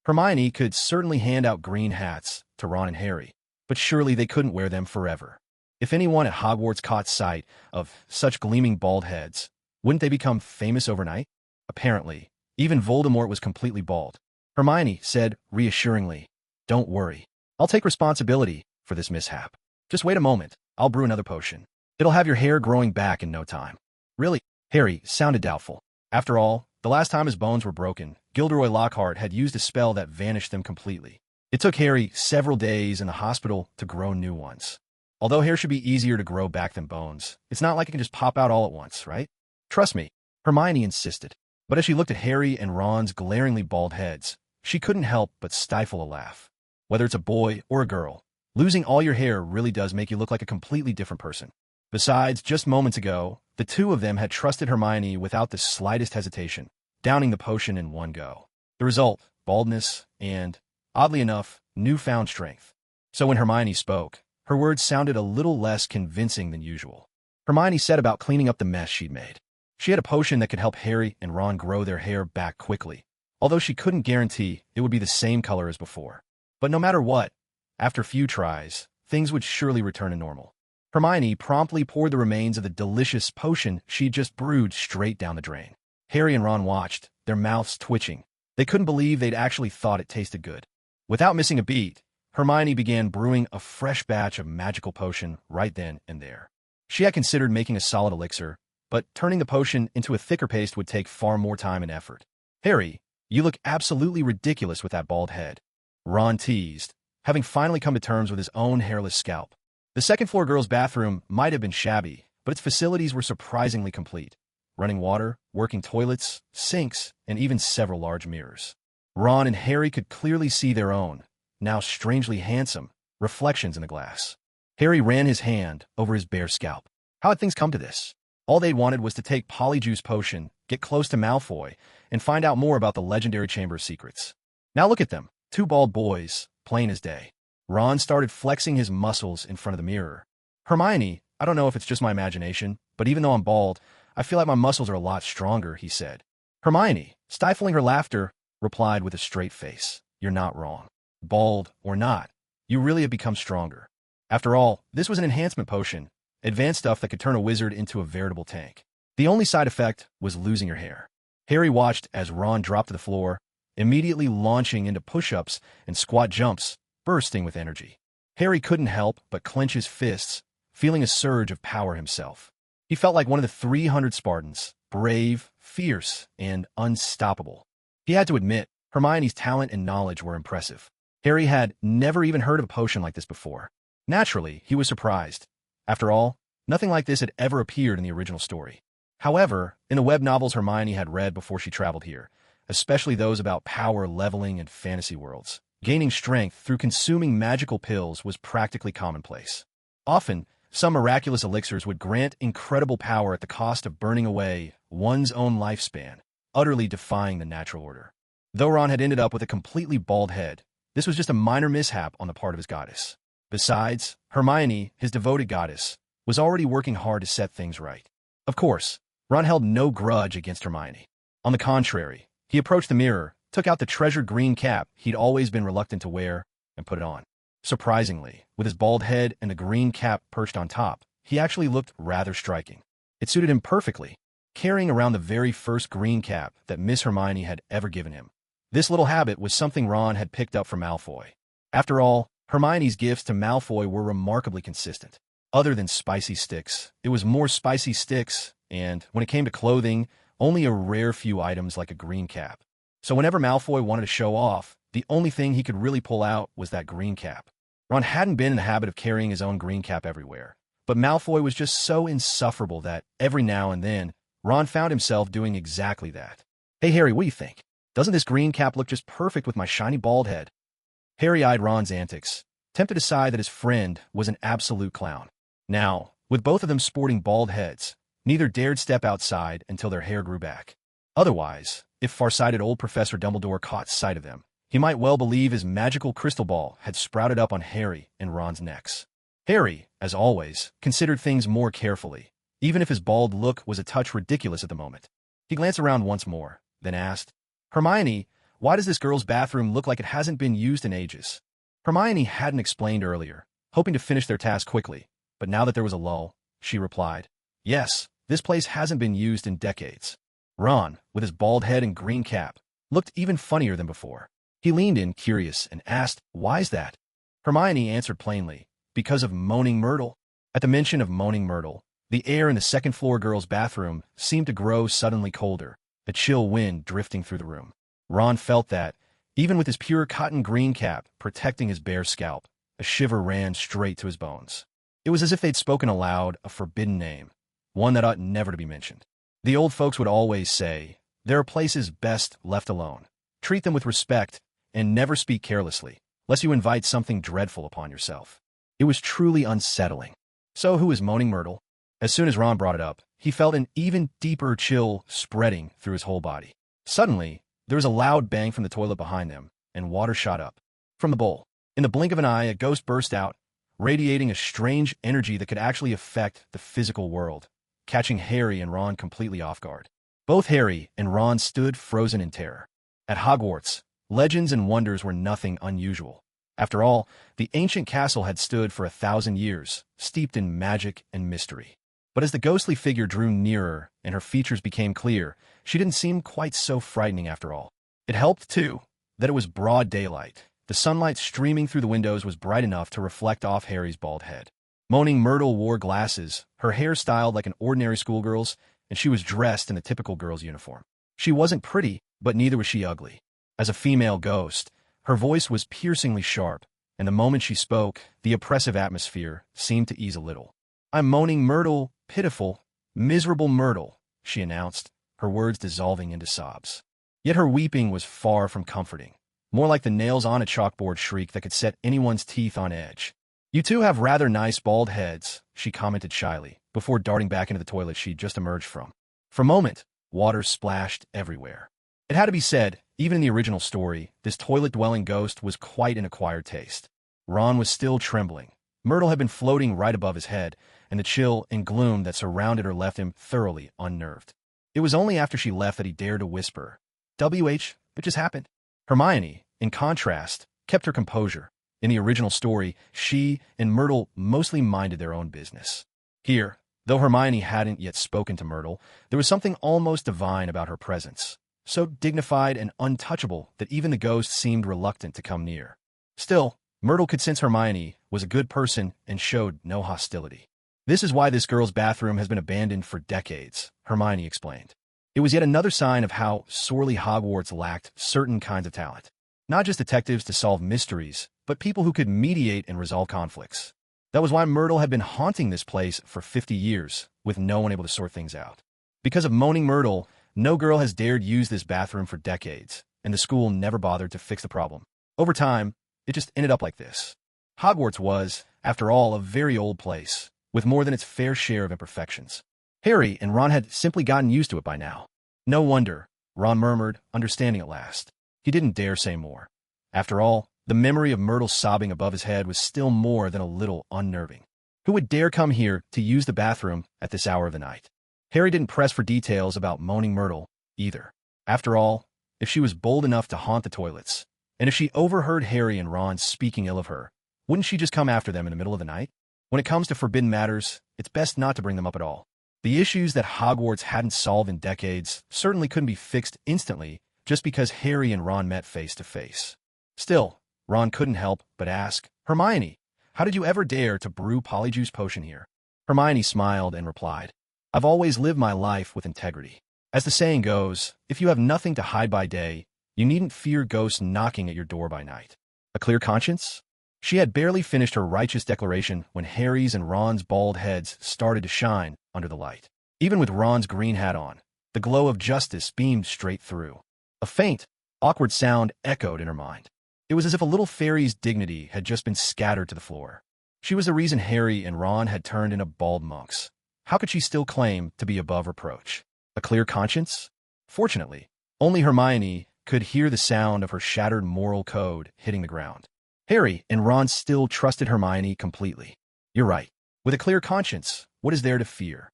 Hermione could certainly hand out green hats to Ron and Harry, but surely they couldn't wear them forever. If anyone at Hogwarts caught sight of such gleaming bald heads, wouldn't they become famous overnight? Apparently, even Voldemort was completely bald. Hermione said reassuringly, "Don't worry. I'll take responsibility for this mishap. Just wait a moment. I'll brew another potion. It'll have your hair growing back in no time." Really? Harry sounded doubtful. After all, the last time his bones were broken, Gilderoy Lockhart had used a spell that vanished them completely. It took Harry several days in the hospital to grow new ones. Although hair should be easier to grow back than bones, it's not like it can just pop out all at once, right? Trust me, Hermione insisted. But as she looked at Harry and Ron's glaringly bald heads, she couldn't help but stifle a laugh. Whether it's a boy or a girl, losing all your hair really does make you look like a completely different person. Besides, just moments ago, the two of them had trusted Hermione without the slightest hesitation, downing the potion in one go. The result, baldness and, oddly enough, newfound strength. So when Hermione spoke, her words sounded a little less convincing than usual. Hermione said about cleaning up the mess she'd made. She had a potion that could help Harry and Ron grow their hair back quickly, although she couldn't guarantee it would be the same color as before. But no matter what, after a few tries, things would surely return to normal. Hermione promptly poured the remains of the delicious potion she'd just brewed straight down the drain. Harry and Ron watched, their mouths twitching. They couldn't believe they'd actually thought it tasted good. Without missing a beat, Hermione began brewing a fresh batch of magical potion right then and there. She had considered making a solid elixir, but turning the potion into a thicker paste would take far more time and effort. "Harry, you look absolutely ridiculous with that bald head," Ron teased, having finally come to terms with his own hairless scalp. The second-floor girls' bathroom might have been shabby, but its facilities were surprisingly complete. Running water, working toilets, sinks, and even several large mirrors. Ron and Harry could clearly see their own, now strangely handsome, reflections in the glass. Harry ran his hand over his bare scalp. How had things come to this? All they wanted was to take Polyjuice Potion, get close to Malfoy, and find out more about the legendary Chamber of Secrets. Now look at them, two bald boys, plain as day. Ron started flexing his muscles in front of the mirror. "Hermione, I don't know if it's just my imagination, but even though I'm bald, I feel like my muscles are a lot stronger," he said. Hermione, stifling her laughter, replied with a straight face, "You're not wrong. Bald or not, you really have become stronger. After all, this was an enhancement potion, advanced stuff that could turn a wizard into a veritable tank. The only side effect was losing your hair." Harry watched as Ron dropped to the floor, immediately launching into push-ups and squat jumps, bursting with energy. Harry couldn't help but clench his fists, feeling a surge of power himself. He felt like one of the 300 Spartans, brave, fierce, and unstoppable. He had to admit, Hermione's talent and knowledge were impressive. Harry had never even heard of a potion like this before. Naturally, he was surprised. After all, nothing like this had ever appeared in the original story. However, in the web novels Hermione had read before she traveled here, especially those about power leveling and fantasy worlds, gaining strength through consuming magical pills was practically commonplace. Often, some miraculous elixirs would grant incredible power at the cost of burning away one's own lifespan, utterly defying the natural order. Though Ron had ended up with a completely bald head, this was just a minor mishap on the part of his goddess. Besides, Hermione, his devoted goddess, was already working hard to set things right. Of course, Ron held no grudge against Hermione. On the contrary, he approached the mirror, took out the treasured green cap he'd always been reluctant to wear, and put it on. Surprisingly, with his bald head and the green cap perched on top, he actually looked rather striking. It suited him perfectly, carrying around the very first green cap that Miss Hermione had ever given him. This little habit was something Ron had picked up from Malfoy. After all, Hermione's gifts to Malfoy were remarkably consistent. Other than spicy sticks, it was more spicy sticks, and, when it came to clothing, only a rare few items like a green cap. So whenever Malfoy wanted to show off, the only thing he could really pull out was that green cap. Ron hadn't been in the habit of carrying his own green cap everywhere, but Malfoy was just so insufferable that, every now and then, Ron found himself doing exactly that. "Hey Harry, what do you think? Doesn't this green cap look just perfect with my shiny bald head?" Harry eyed Ron's antics, tempted to decide that his friend was an absolute clown. Now, with both of them sporting bald heads, neither dared step outside until their hair grew back. Otherwise, if far-sighted old Professor Dumbledore caught sight of them, he might well believe his magical crystal ball had sprouted up on Harry and Ron's necks. Harry, as always, considered things more carefully, even if his bald look was a touch ridiculous at the moment. He glanced around once more, then asked, "Hermione, why does this girl's bathroom look like it hasn't been used in ages?" Hermione hadn't explained earlier, hoping to finish their task quickly, but now that there was a lull, she replied, "Yes, this place hasn't been used in decades." Ron, with his bald head and green cap, looked even funnier than before. He leaned in, curious, and asked, "Why's that?" Hermione answered plainly, "Because of Moaning Myrtle." At the mention of Moaning Myrtle, the air in the second-floor girl's bathroom seemed to grow suddenly colder, a chill wind drifting through the room. Ron felt that, even with his pure cotton green cap protecting his bare scalp, a shiver ran straight to his bones. It was as if they'd spoken aloud a forbidden name, one that ought never to be mentioned. The old folks would always say, "There are places best left alone. Treat them with respect, and never speak carelessly, lest you invite something dreadful upon yourself." It was truly unsettling. So who is Moaning Myrtle? As soon as Ron brought it up, he felt an even deeper chill spreading through his whole body. Suddenly, there was a loud bang from the toilet behind them, and water shot up from the bowl. In the blink of an eye, a ghost burst out, radiating a strange energy that could actually affect the physical world, catching Harry and Ron completely off guard. Both Harry and Ron stood frozen in terror. At Hogwarts, legends and wonders were nothing unusual. After all, the ancient castle had stood for 1,000 years, steeped in magic and mystery. But as the ghostly figure drew nearer and her features became clear, she didn't seem quite so frightening after all. It helped, too, that it was broad daylight. The sunlight streaming through the windows was bright enough to reflect off Harry's bald head. Moaning Myrtle wore glasses, her hair styled like an ordinary schoolgirl's, and she was dressed in the typical girl's uniform. She wasn't pretty, but neither was she ugly. As a female ghost, her voice was piercingly sharp, and the moment she spoke, the oppressive atmosphere seemed to ease a little. "I'm Moaning Myrtle, pitiful, miserable Myrtle," she announced, her words dissolving into sobs. Yet her weeping was far from comforting, more like the nails-on-a-chalkboard shriek that could set anyone's teeth on edge. "You two have rather nice bald heads," she commented shyly, before darting back into the toilet she'd just emerged from. For a moment, water splashed everywhere. It had to be said, even in the original story, this toilet-dwelling ghost was quite an acquired taste. Ron was still trembling. Myrtle had been floating right above his head, and the chill and gloom that surrounded her left him thoroughly unnerved. It was only after she left that he dared to whisper, "WH, it just happened." Hermione, in contrast, kept her composure. In the original story, she and Myrtle mostly minded their own business. Here, though Hermione hadn't yet spoken to Myrtle, there was something almost divine about her presence, so dignified and untouchable that even the ghost seemed reluctant to come near. Still, Myrtle could sense Hermione was a good person and showed no hostility. "This is why this girl's bathroom has been abandoned for decades," Hermione explained. It was yet another sign of how sorely Hogwarts lacked certain kinds of talent. Not just detectives to solve mysteries, but people who could mediate and resolve conflicts. That was why Myrtle had been haunting this place for 50 years, with no one able to sort things out. Because of Moaning Myrtle, no girl has dared use this bathroom for decades, and the school never bothered to fix the problem. Over time, it just ended up like this. Hogwarts was, after all, a very old place, with more than its fair share of imperfections. Harry and Ron had simply gotten used to it by now. No wonder, Ron murmured, understanding at last. He didn't dare say more. After all, the memory of Myrtle sobbing above his head was still more than a little unnerving. Who would dare come here to use the bathroom at this hour of the night? Harry didn't press for details about Moaning Myrtle, either. After all, if she was bold enough to haunt the toilets, and if she overheard Harry and Ron speaking ill of her, wouldn't she just come after them in the middle of the night? When it comes to forbidden matters, it's best not to bring them up at all. The issues that Hogwarts hadn't solved in decades certainly couldn't be fixed instantly just because Harry and Ron met face to face. Still, Ron couldn't help but ask, Hermione, how did you ever dare to brew Polyjuice Potion here? Hermione smiled and replied, I've always lived my life with integrity. As the saying goes, if you have nothing to hide by day, you needn't fear ghosts knocking at your door by night. A clear conscience? She had barely finished her righteous declaration when Harry's and Ron's bald heads started to shine under the light. Even with Ron's green hat on, the glow of justice beamed straight through. A faint, awkward sound echoed in her mind. It was as if a little fairy's dignity had just been scattered to the floor. She was the reason Harry and Ron had turned into bald monks. How could she still claim to be above reproach? A clear conscience? Fortunately, only Hermione could hear the sound of her shattered moral code hitting the ground. Harry and Ron still trusted Hermione completely. You're right. With a clear conscience, what is there to fear?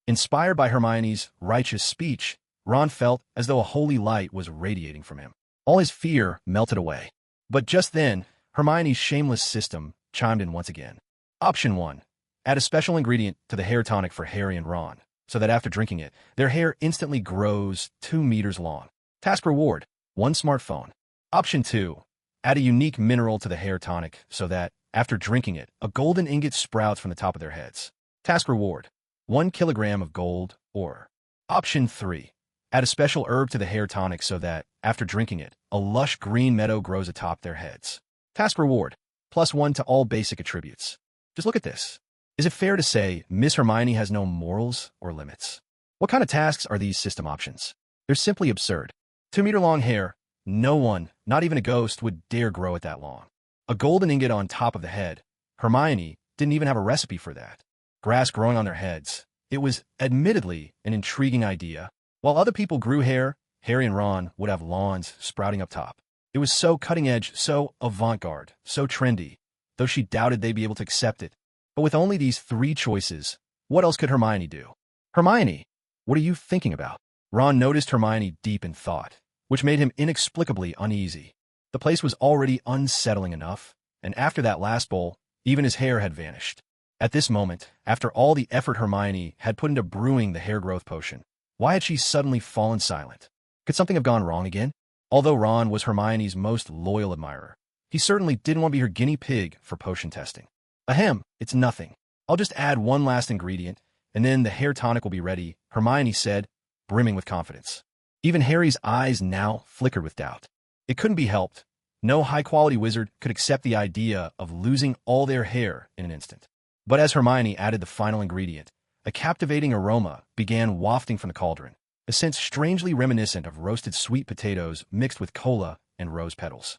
Inspired by Hermione's righteous speech, Ron felt as though a holy light was radiating from him. All his fear melted away. But just then, Hermione's shameless system chimed in once again. Option 1. Add a special ingredient to the hair tonic for Harry and Ron, so that after drinking it, their hair instantly grows 2 meters long. Task reward, 1 smartphone. Option 2. Add a unique mineral to the hair tonic so that, after drinking it, a golden ingot sprouts from the top of their heads. Task reward, 1 kilogram of gold ore. Option 3. Add a special herb to the hair tonic so that, after drinking it, a lush green meadow grows atop their heads. Task reward, +1 to all basic attributes. Just look at this. Is it fair to say Miss Hermione has no morals or limits? What kind of tasks are these system options? They're simply absurd. 2-meter-long hair. No one, not even a ghost, would dare grow it that long. A golden ingot on top of the head. Hermione didn't even have a recipe for that. Grass growing on their heads. It was admittedly an intriguing idea. While other people grew hair, Harry and Ron would have lawns sprouting up top. It was so cutting-edge, so avant-garde, so trendy, though she doubted they'd be able to accept it. But with only these 3 choices, what else could Hermione do? Hermione, what are you thinking about? Ron noticed Hermione deep in thought, which made him inexplicably uneasy. The place was already unsettling enough, and after that last bowl, even his hair had vanished. At this moment, after all the effort Hermione had put into brewing the hair growth potion, why had she suddenly fallen silent? Could something have gone wrong again? Although Ron was Hermione's most loyal admirer, he certainly didn't want to be her guinea pig for potion testing. Ahem, it's nothing. I'll just add 1 last ingredient, and then the hair tonic will be ready, Hermione said, brimming with confidence. Even Harry's eyes now flickered with doubt. It couldn't be helped. No high-quality wizard could accept the idea of losing all their hair in an instant. But as Hermione added the final ingredient, a captivating aroma began wafting from the cauldron, a scent strangely reminiscent of roasted sweet potatoes mixed with cola and rose petals.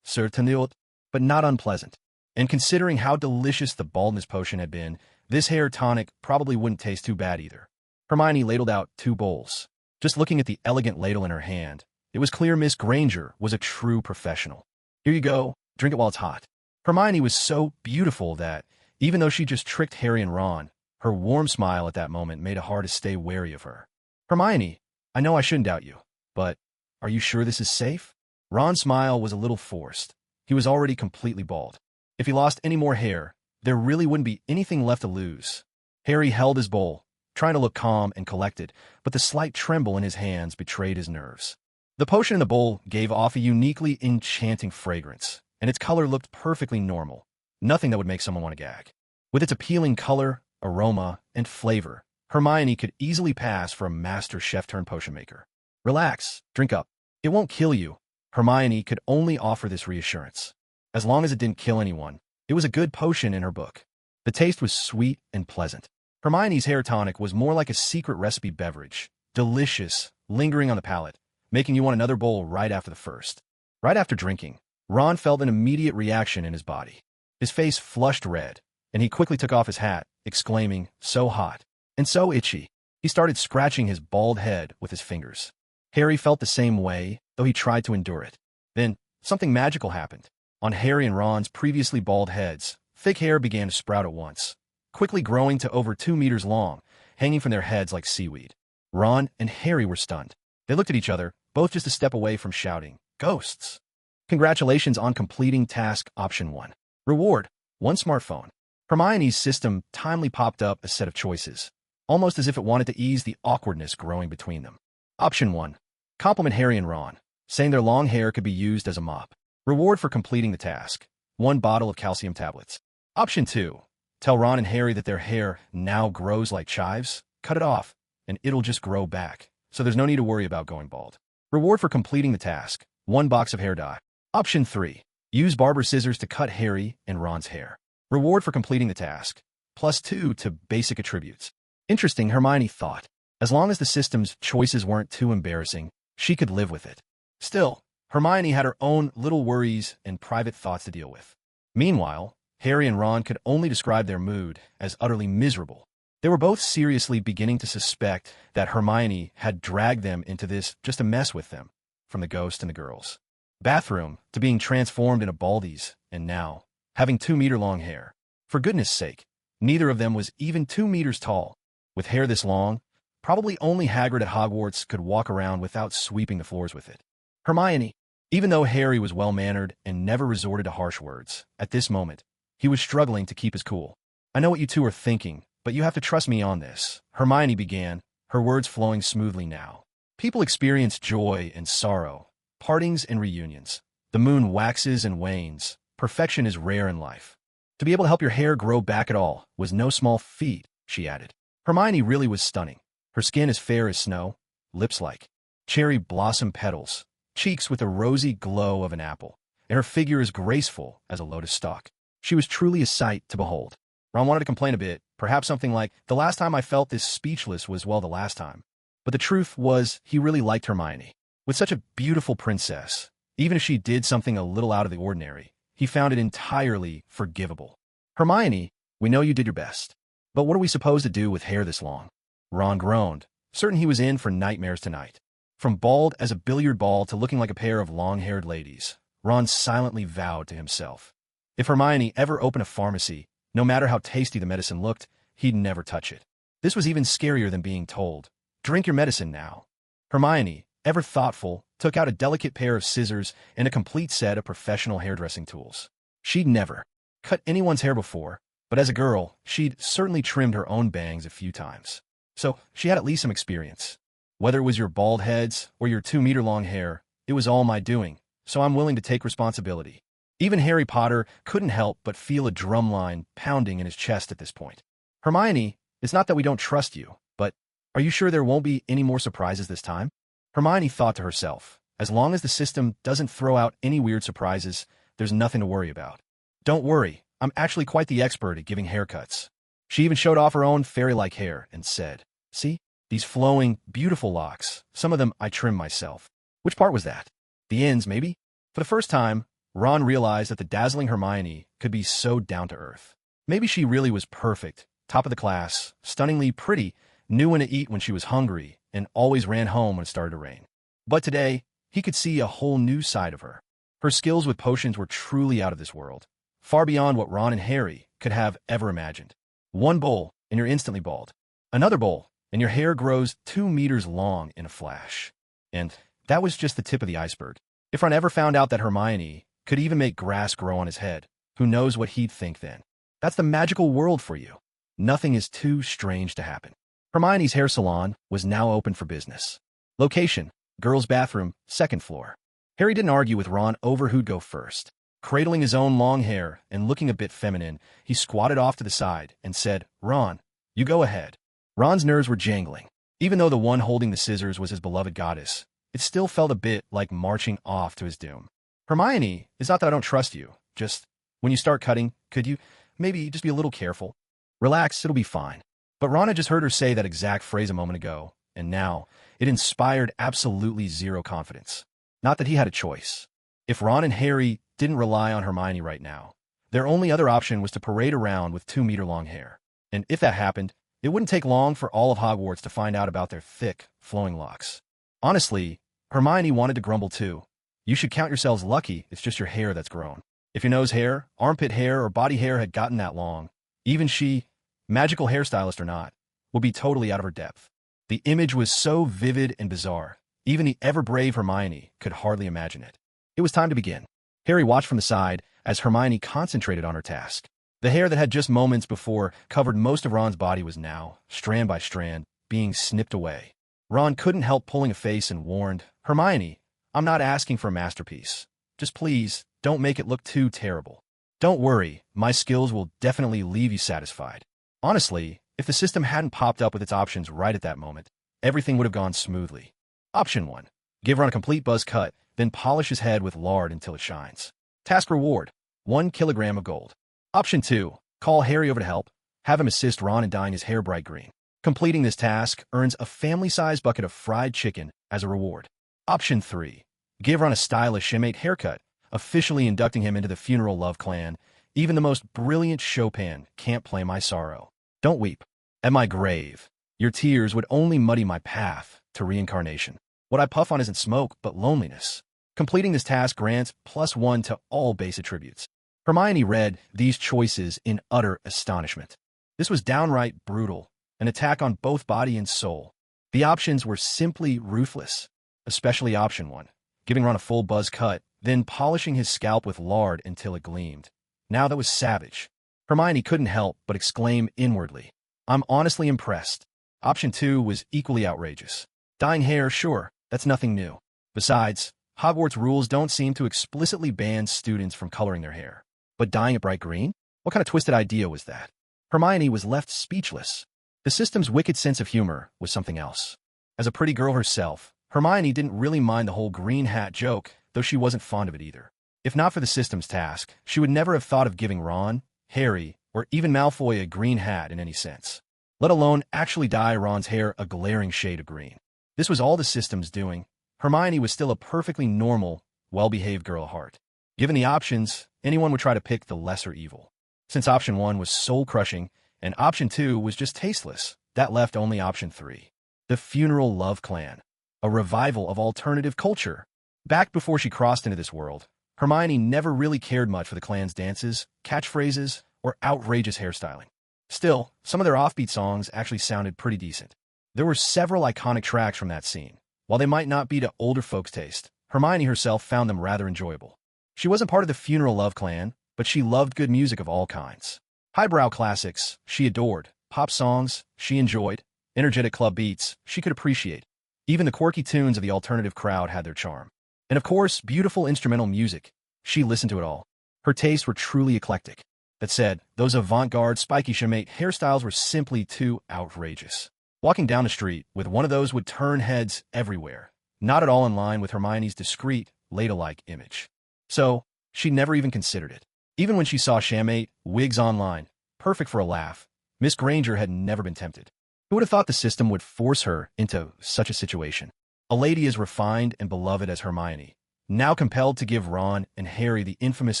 Certainly, but not unpleasant. And considering how delicious the baldness potion had been, this hair tonic probably wouldn't taste too bad either. Hermione ladled out 2 bowls. Just looking at the elegant ladle in her hand, it was clear Miss Granger was a true professional. Here you go, drink it while it's hot. Hermione was so beautiful that, even though she just tricked Harry and Ron, her warm smile at that moment made it hard to stay wary of her. Hermione, I know I shouldn't doubt you, but are you sure this is safe? Ron's smile was a little forced. He was already completely bald. If he lost any more hair, there really wouldn't be anything left to lose. Harry held his bowl, trying to look calm and collected, but the slight tremble in his hands betrayed his nerves. The potion in the bowl gave off a uniquely enchanting fragrance, and its color looked perfectly normal, nothing that would make someone want to gag. With its appealing color, aroma, and flavor, Hermione could easily pass for a master chef-turned-potion maker. Relax, drink up. It won't kill you. Hermione could only offer this reassurance. As long as it didn't kill anyone, it was a good potion in her book. The taste was sweet and pleasant. Hermione's hair tonic was more like a secret recipe beverage, delicious, lingering on the palate, making you want another bowl right after the first. Right after drinking, Ron felt an immediate reaction in his body. His face flushed red, and he quickly took off his hat, exclaiming, "So hot and so itchy." He started scratching his bald head with his fingers. Harry felt the same way, though he tried to endure it. Then, something magical happened. On Harry and Ron's previously bald heads, thick hair began to sprout at once, quickly growing to over 2 meters long, hanging from their heads like seaweed. Ron and Harry were stunned. They looked at each other, both just a step away from shouting, "Ghosts!" Congratulations on completing task option 1. Reward: 1 smartphone. Hermione's system timely popped up a set of choices, almost as if it wanted to ease the awkwardness growing between them. Option 1. Compliment Harry and Ron, saying their long hair could be used as a mop. Reward for completing the task: 1 bottle of calcium tablets. Option 2. Tell Ron and Harry that their hair now grows like chives. Cut it off, and it'll just grow back, so there's no need to worry about going bald. Reward for completing the task: 1 box of hair dye. Option 3. Use barber scissors to cut Harry and Ron's hair. Reward for completing the task: +2 to basic attributes. Interesting, Hermione thought. As long as the system's choices weren't too embarrassing, she could live with it. Still, Hermione had her own little worries and private thoughts to deal with. Meanwhile, Harry and Ron could only describe their mood as utterly miserable. They were both seriously beginning to suspect that Hermione had dragged them into this just to mess with them, from the ghost and the girls' bathroom to being transformed into baldies, and now having 2-meter-long hair. For goodness sake, neither of them was even 2 meters tall. With hair this long, probably only Hagrid at Hogwarts could walk around without sweeping the floors with it. Hermione, even though Harry was well-mannered and never resorted to harsh words, at this moment, he was struggling to keep his cool. "I know what you two are thinking, but you have to trust me on this," Hermione began, her words flowing smoothly now. "People experience joy and sorrow, partings and reunions. The moon waxes and wanes. Perfection is rare in life. To be able to help your hair grow back at all was no small feat," she added. Hermione really was stunning. Her skin as fair as snow, lips like cherry blossom petals, cheeks with the rosy glow of an apple, and her figure as graceful as a lotus stalk. She was truly a sight to behold. Ron wanted to complain a bit, perhaps something like, "The last time I felt this speechless was, well, the last time." But the truth was, he really liked Hermione. With such a beautiful princess, even if she did something a little out of the ordinary, he found it entirely forgivable. "Hermione, we know you did your best. But what are we supposed to do with hair this long?" Ron groaned, certain he was in for nightmares tonight. From bald as a billiard ball to looking like a pair of long-haired ladies, Ron silently vowed to himself. If Hermione ever opened a pharmacy, no matter how tasty the medicine looked, he'd never touch it. This was even scarier than being told, "Drink your medicine now." Hermione, ever thoughtful, took out a delicate pair of scissors and a complete set of professional hairdressing tools. She'd never cut anyone's hair before, but as a girl, she'd certainly trimmed her own bangs a few times. So she had at least some experience. "Whether it was your bald heads or your 2-meter-long hair, it was all my doing, so I'm willing to take responsibility." Even Harry Potter couldn't help but feel a drumline pounding in his chest at this point. "Hermione, it's not that we don't trust you, but are you sure there won't be any more surprises this time?" Hermione thought to herself, as long as the system doesn't throw out any weird surprises, there's nothing to worry about. "Don't worry, I'm actually quite the expert at giving haircuts." She even showed off her own fairy-like hair and said, "See, these flowing, beautiful locks, some of them I trimmed myself." Which part was that? The ends, maybe? For the first time, Ron realized that the dazzling Hermione could be so down-to-earth. Maybe she really was perfect, top of the class, stunningly pretty, knew when to eat when she was hungry, and always ran home when it started to rain. But today, he could see a whole new side of her. Her skills with potions were truly out of this world, far beyond what Ron and Harry could have ever imagined. 1 bowl, and you're instantly bald. Another bowl, and your hair grows 2 meters long in a flash. And that was just the tip of the iceberg. If Ron ever found out that Hermione could even make grass grow on his head, who knows what he'd think then. That's the magical world for you. Nothing is too strange to happen. Hermione's hair salon was now open for business. Location: girls' bathroom, 2nd floor. Harry didn't argue with Ron over who'd go first. Cradling his own long hair and looking a bit feminine, he squatted off to the side and said, "Ron, you go ahead." Ron's nerves were jangling. Even though the one holding the scissors was his beloved goddess, it still felt a bit like marching off to his doom. Hermione, it's not that I don't trust you. Just, when you start cutting, could you maybe just be a little careful? Relax, it'll be fine. But Ron had just heard her say that exact phrase a moment ago, and now it inspired absolutely zero confidence. Not that he had a choice. If Ron and Harry didn't rely on Hermione right now, their only other option was to parade around with 2-meter-long hair. And if that happened, it wouldn't take long for all of Hogwarts to find out about their thick, flowing locks. Honestly, Hermione wanted to grumble too. You should count yourselves lucky it's just your hair that's grown. If your nose hair, armpit hair, or body hair had gotten that long, even she, magical hairstylist or not, would be totally out of her depth. The image was so vivid and bizarre, even the ever-brave Hermione could hardly imagine it. It was time to begin. Harry watched from the side as Hermione concentrated on her task. The hair that had just moments before covered most of Ron's body was now, strand by strand, being snipped away. Ron couldn't help pulling a face and warned, Hermione, I'm not asking for a masterpiece. Just please, don't make it look too terrible. Don't worry, my skills will definitely leave you satisfied. Honestly, if the system hadn't popped up with its options right at that moment, everything would have gone smoothly. Option 1. Give Ron a complete buzz cut, then polish his head with lard until it shines. Task reward, 1 kilogram of gold. Option 2. Call Harry over to help. Have him assist Ron in dyeing his hair bright green. Completing this task earns a family-sized bucket of fried chicken as a reward. Option 3. Give Ron a stylish shimate haircut, officially inducting him into the funeral love clan. Even the most brilliant Chopin can't play my sorrow. Don't weep. At my grave, your tears would only muddy my path to reincarnation. What I puff on isn't smoke, but loneliness. Completing this task grants +1 to all base attributes. Hermione read these choices in utter astonishment. This was downright brutal, an attack on both body and soul. The options were simply ruthless, especially option 1, giving Ron a full buzz cut, then polishing his scalp with lard until it gleamed. Now that was savage. Hermione couldn't help but exclaim inwardly, I'm honestly impressed. Option 2 was equally outrageous. Dyeing hair, sure, that's nothing new. Besides, Hogwarts rules don't seem to explicitly ban students from coloring their hair. But dyeing it bright green? What kind of twisted idea was that? Hermione was left speechless. The system's wicked sense of humor was something else. As a pretty girl herself, Hermione didn't really mind the whole green hat joke, though she wasn't fond of it either. If not for the system's task, she would never have thought of giving Ron, Harry, or even Malfoy a green hat in any sense, let alone actually dye Ron's hair a glaring shade of green. This was all the system's doing. Hermione was still a perfectly normal, well-behaved girl at heart. Given the options, anyone would try to pick the lesser evil. Since option 1 was soul-crushing and option 2 was just tasteless, that left only option 3. The Funeral Love Clan, a revival of alternative culture. Back before she crossed into this world, Hermione never really cared much for the clan's dances, catchphrases, or outrageous hairstyling. Still, some of their offbeat songs actually sounded pretty decent. There were several iconic tracks from that scene. While they might not be to older folks' taste, Hermione herself found them rather enjoyable. She wasn't part of the Funeral Love Clan, but she loved good music of all kinds. Highbrow classics, she adored. Pop songs, she enjoyed. Energetic club beats, she could appreciate. Even the quirky tunes of the alternative crowd had their charm. And of course, beautiful instrumental music. She listened to it all. Her tastes were truly eclectic. That said, those avant-garde, spiky shimate hairstyles were simply too outrageous. Walking down the street with one of those would turn heads everywhere, not at all in line with Hermione's discreet, ladylike image. So, she never even considered it. Even when she saw shamate wigs online, perfect for a laugh, Miss Granger had never been tempted. Who would have thought the system would force her into such a situation? A lady as refined and beloved as Hermione, now compelled to give Ron and Harry the infamous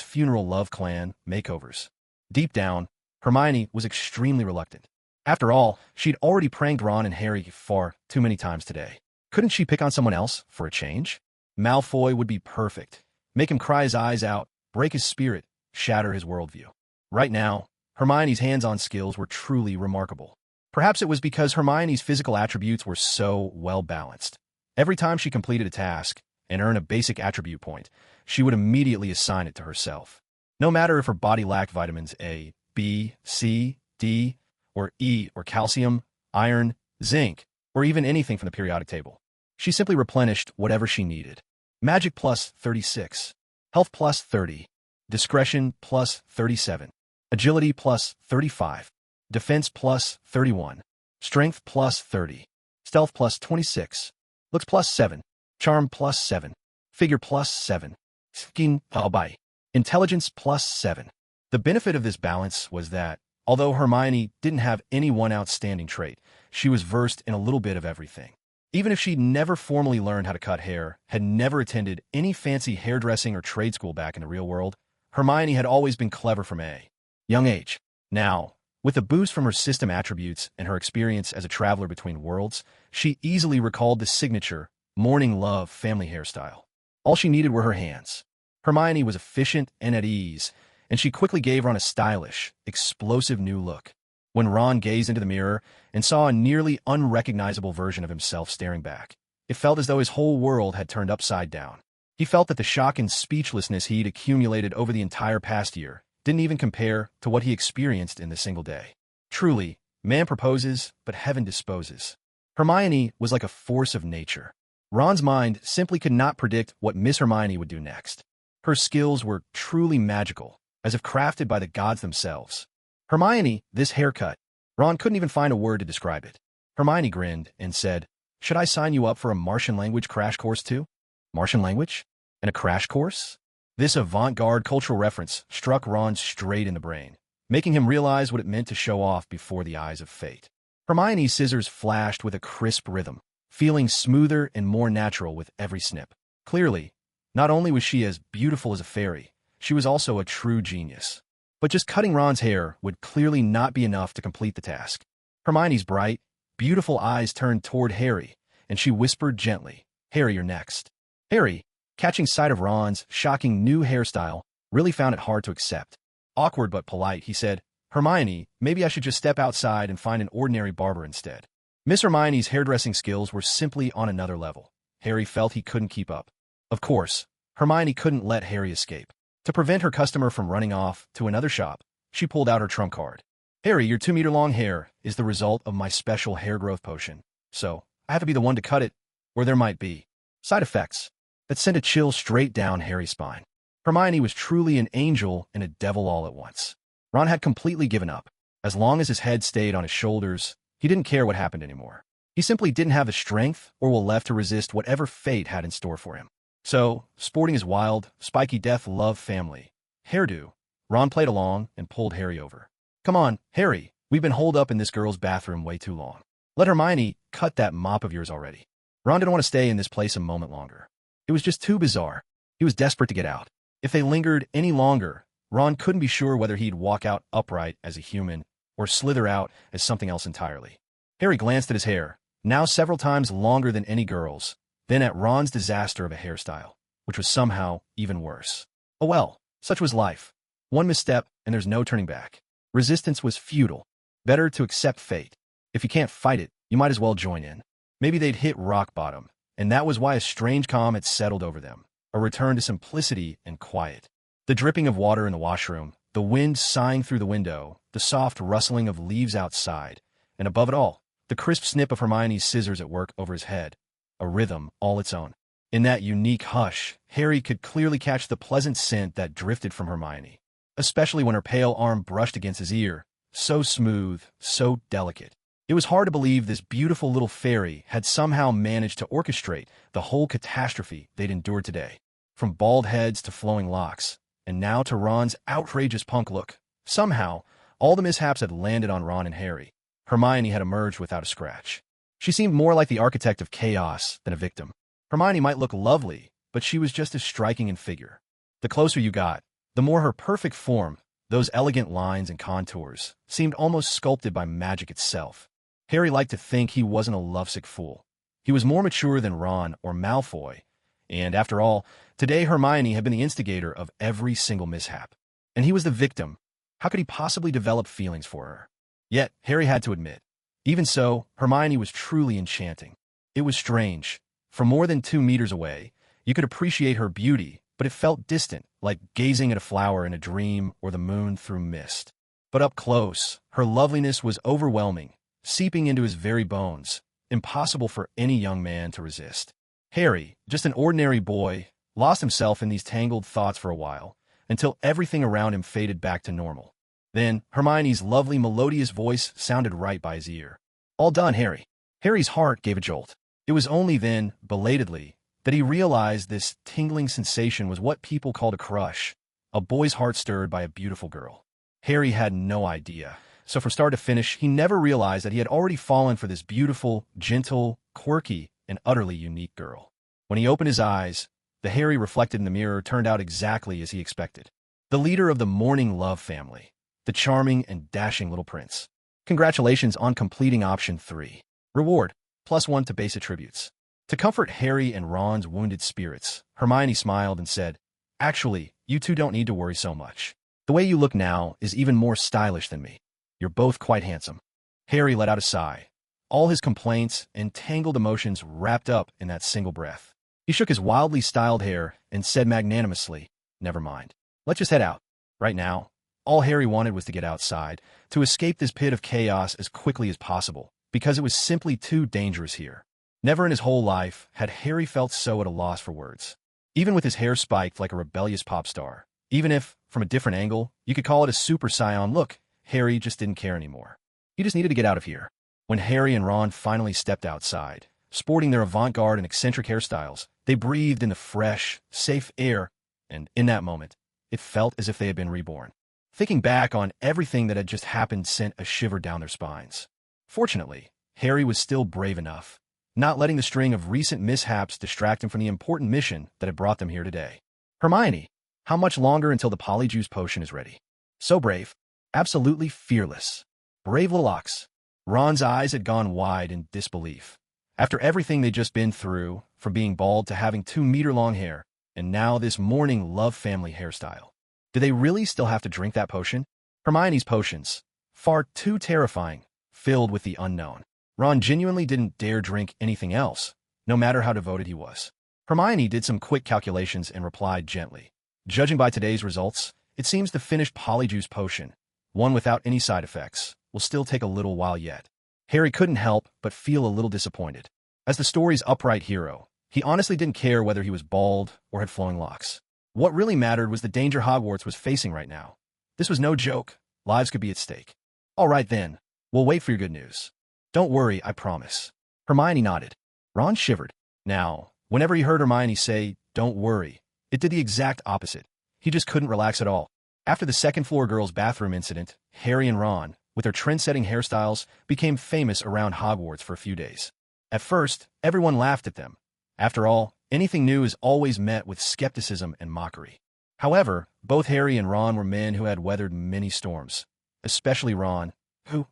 Funeral Love Clan makeovers. Deep down, Hermione was extremely reluctant. After all, she'd already pranked Ron and Harry far too many times today. Couldn't she pick on someone else for a change? Malfoy would be perfect. Make him cry his eyes out, break his spirit, shatter his worldview. Right now, Hermione's hands-on skills were truly remarkable. Perhaps it was because Hermione's physical attributes were so well-balanced. Every time she completed a task and earned a basic attribute point, she would immediately assign it to herself. No matter if her body lacked vitamins A, B, C, D, or E, or calcium, iron, zinc, or even anything from the periodic table. She simply replenished whatever she needed. Magic plus 36. Health plus 30. Discretion plus 37. Agility plus 35. Defense plus 31. Strength plus 30. Stealth plus 26. Looks plus 7. Charm plus 7. Figure plus 7. Skin by. Intelligence plus 7. The benefit of this balance was that, although Hermione didn't have any one outstanding trait, she was versed in a little bit of everything. Even if she'd never formally learned how to cut hair, had never attended any fancy hairdressing or trade school back in the real world, Hermione had always been clever from a young age. Now, with a boost from her system attributes and her experience as a traveler between worlds, she easily recalled the signature morning love family hairstyle. All she needed were her hands. Hermione was efficient and at ease, and she quickly gave Ron a stylish, explosive new look. When Ron gazed into the mirror and saw a nearly unrecognizable version of himself staring back, it felt as though his whole world had turned upside down. He felt that the shock and speechlessness he'd accumulated over the entire past year didn't even compare to what he experienced in the single day. Truly, man proposes, but heaven disposes. Hermione was like a force of nature. Ron's mind simply could not predict what Miss Hermione would do next. Her skills were truly magical, as if crafted by the gods themselves. Hermione, this haircut. Ron couldn't even find a word to describe it. Hermione grinned and said, "Should I sign you up for a Martian language crash course too?" Martian language? And a crash course? This avant-garde cultural reference struck Ron straight in the brain, making him realize what it meant to show off before the eyes of fate. Hermione's scissors flashed with a crisp rhythm, feeling smoother and more natural with every snip. Clearly, not only was she as beautiful as a fairy, she was also a true genius. But just cutting Ron's hair would clearly not be enough to complete the task. Hermione's bright, beautiful eyes turned toward Harry, and she whispered gently, "Harry, you're next." Harry, catching sight of Ron's shocking new hairstyle, really found it hard to accept. Awkward but polite, he said, "Hermione, maybe I should just step outside and find an ordinary barber instead." Miss Hermione's hairdressing skills were simply on another level. Harry felt he couldn't keep up. Of course, Hermione couldn't let Harry escape. To prevent her customer from running off to another shop, she pulled out her trump card. "Harry, your 2-meter-long hair is the result of my special hair growth potion, so I have to be the one to cut it, or there might be side effects." That sent a chill straight down Harry's spine. Hermione was truly an angel and a devil all at once. Ron had completely given up. As long as his head stayed on his shoulders, he didn't care what happened anymore. He simply didn't have the strength or will left to resist whatever fate had in store for him. So, sporting his wild, spiky death-love family hairdo, Ron played along and pulled Harry over. "Come on, Harry, we've been holed up in this girl's bathroom way too long. Let Hermione cut that mop of yours already." Ron didn't want to stay in this place a moment longer. It was just too bizarre. He was desperate to get out. If they lingered any longer, Ron couldn't be sure whether he'd walk out upright as a human or slither out as something else entirely. Harry glanced at his hair, now several times longer than any girl's, then at Ron's disaster of a hairstyle, which was somehow even worse. Oh well, such was life. One misstep, and there's no turning back. Resistance was futile. Better to accept fate. If you can't fight it, you might as well join in. Maybe they'd hit rock bottom, and that was why a strange calm had settled over them, a return to simplicity and quiet. The dripping of water in the washroom, the wind sighing through the window, the soft rustling of leaves outside, and above it all, the crisp snip of Hermione's scissors at work over his head. A rhythm all its own. In that unique hush, Harry could clearly catch the pleasant scent that drifted from Hermione, especially when her pale arm brushed against his ear, so smooth, so delicate. It was hard to believe this beautiful little fairy had somehow managed to orchestrate the whole catastrophe they'd endured today. From bald heads to flowing locks, and now to Ron's outrageous punk look. Somehow, all the mishaps had landed on Ron and Harry. Hermione had emerged without a scratch. She seemed more like the architect of chaos than a victim. Hermione might look lovely, but she was just as striking in figure. The closer you got, the more her perfect form, those elegant lines and contours, seemed almost sculpted by magic itself. Harry liked to think he wasn't a lovesick fool. He was more mature than Ron or Malfoy, and after all, today Hermione had been the instigator of every single mishap. And he was the victim. How could he possibly develop feelings for her? Yet, Harry had to admit, even so, Hermione was truly enchanting. It was strange. From more than 2 meters away, you could appreciate her beauty, but it felt distant, like gazing at a flower in a dream or the moon through mist. But up close, her loveliness was overwhelming, seeping into his very bones, impossible for any young man to resist. Harry, just an ordinary boy, lost himself in these tangled thoughts for a while, until everything around him faded back to normal. Then, Hermione's lovely melodious voice sounded right by his ear. All done, Harry. Harry's heart gave a jolt. It was only then, belatedly, that he realized this tingling sensation was what people called a crush, a boy's heart stirred by a beautiful girl. Harry had no idea. So from start to finish, he never realized that he had already fallen for this beautiful, gentle, quirky, and utterly unique girl. When he opened his eyes, the Harry reflected in the mirror turned out exactly as he expected. The leader of the morning love family, the charming and dashing little prince. Congratulations on completing option 3. Reward, +1 to base attributes. To comfort Harry and Ron's wounded spirits, Hermione smiled and said, "Actually, you two don't need to worry so much. The way you look now is even more stylish than me. You're both quite handsome." Harry let out a sigh, all his complaints and tangled emotions wrapped up in that single breath. He shook his wildly styled hair and said magnanimously, "Never mind. Let's just head out." Right now, all Harry wanted was to get outside, to escape this pit of chaos as quickly as possible, because it was simply too dangerous here. Never in his whole life had Harry felt so at a loss for words. Even with his hair spiked like a rebellious pop star, even if, from a different angle, you could call it a super scion look, Harry just didn't care anymore. He just needed to get out of here. When Harry and Ron finally stepped outside, sporting their avant-garde and eccentric hairstyles, they breathed in the fresh, safe air, and in that moment, it felt as if they had been reborn. Thinking back on everything that had just happened sent a shiver down their spines. Fortunately, Harry was still brave enough, not letting the string of recent mishaps distract him from the important mission that had brought them here today. "Hermione, how much longer until the polyjuice potion is ready?" So brave. Absolutely fearless. Brave little ox. Ron's eyes had gone wide in disbelief. After everything they'd just been through, from being bald to having 2-meter-long hair, and now this morning love family hairstyle. Did they really still have to drink that potion? Hermione's potions. Far too terrifying, filled with the unknown. Ron genuinely didn't dare drink anything else, no matter how devoted he was. Hermione did some quick calculations and replied gently, "Judging by today's results, it seems the finished polyjuice potion, one without any side effects, will still take a little while yet." Harry couldn't help but feel a little disappointed. As the story's upright hero, he honestly didn't care whether he was bald or had flowing locks. What really mattered was the danger Hogwarts was facing right now. This was no joke. Lives could be at stake. "All right then, we'll wait for your good news." "Don't worry, I promise." Hermione nodded. Ron shivered. Now, whenever he heard Hermione say, "Don't worry," it did the exact opposite. He just couldn't relax at all. After the second-floor girls' bathroom incident, Harry and Ron, with their trend-setting hairstyles, became famous around Hogwarts for a few days. At first, everyone laughed at them. After all, anything new is always met with skepticism and mockery. However, both Harry and Ron were men who had weathered many storms, especially Ron, who,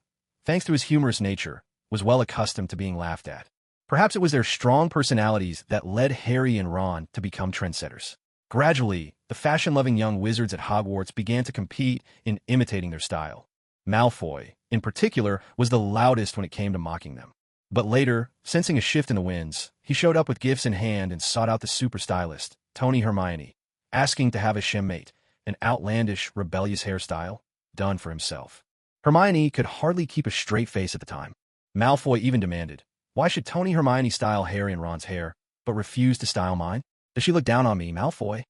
thanks to his humorous nature, was well accustomed to being laughed at. Perhaps it was their strong personalities that led Harry and Ron to become trendsetters. Gradually, the fashion-loving young wizards at Hogwarts began to compete in imitating their style. Malfoy, in particular, was the loudest when it came to mocking them. But later, sensing a shift in the winds, he showed up with gifts in hand and sought out the super stylist, Tony Hermione, asking to have a shemmate, an outlandish, rebellious hairstyle, done for himself. Hermione could hardly keep a straight face at the time. Malfoy even demanded, "Why should Tony Hermione style Harry and Ron's hair, but refuse to style mine? Does she look down on me, Malfoy?"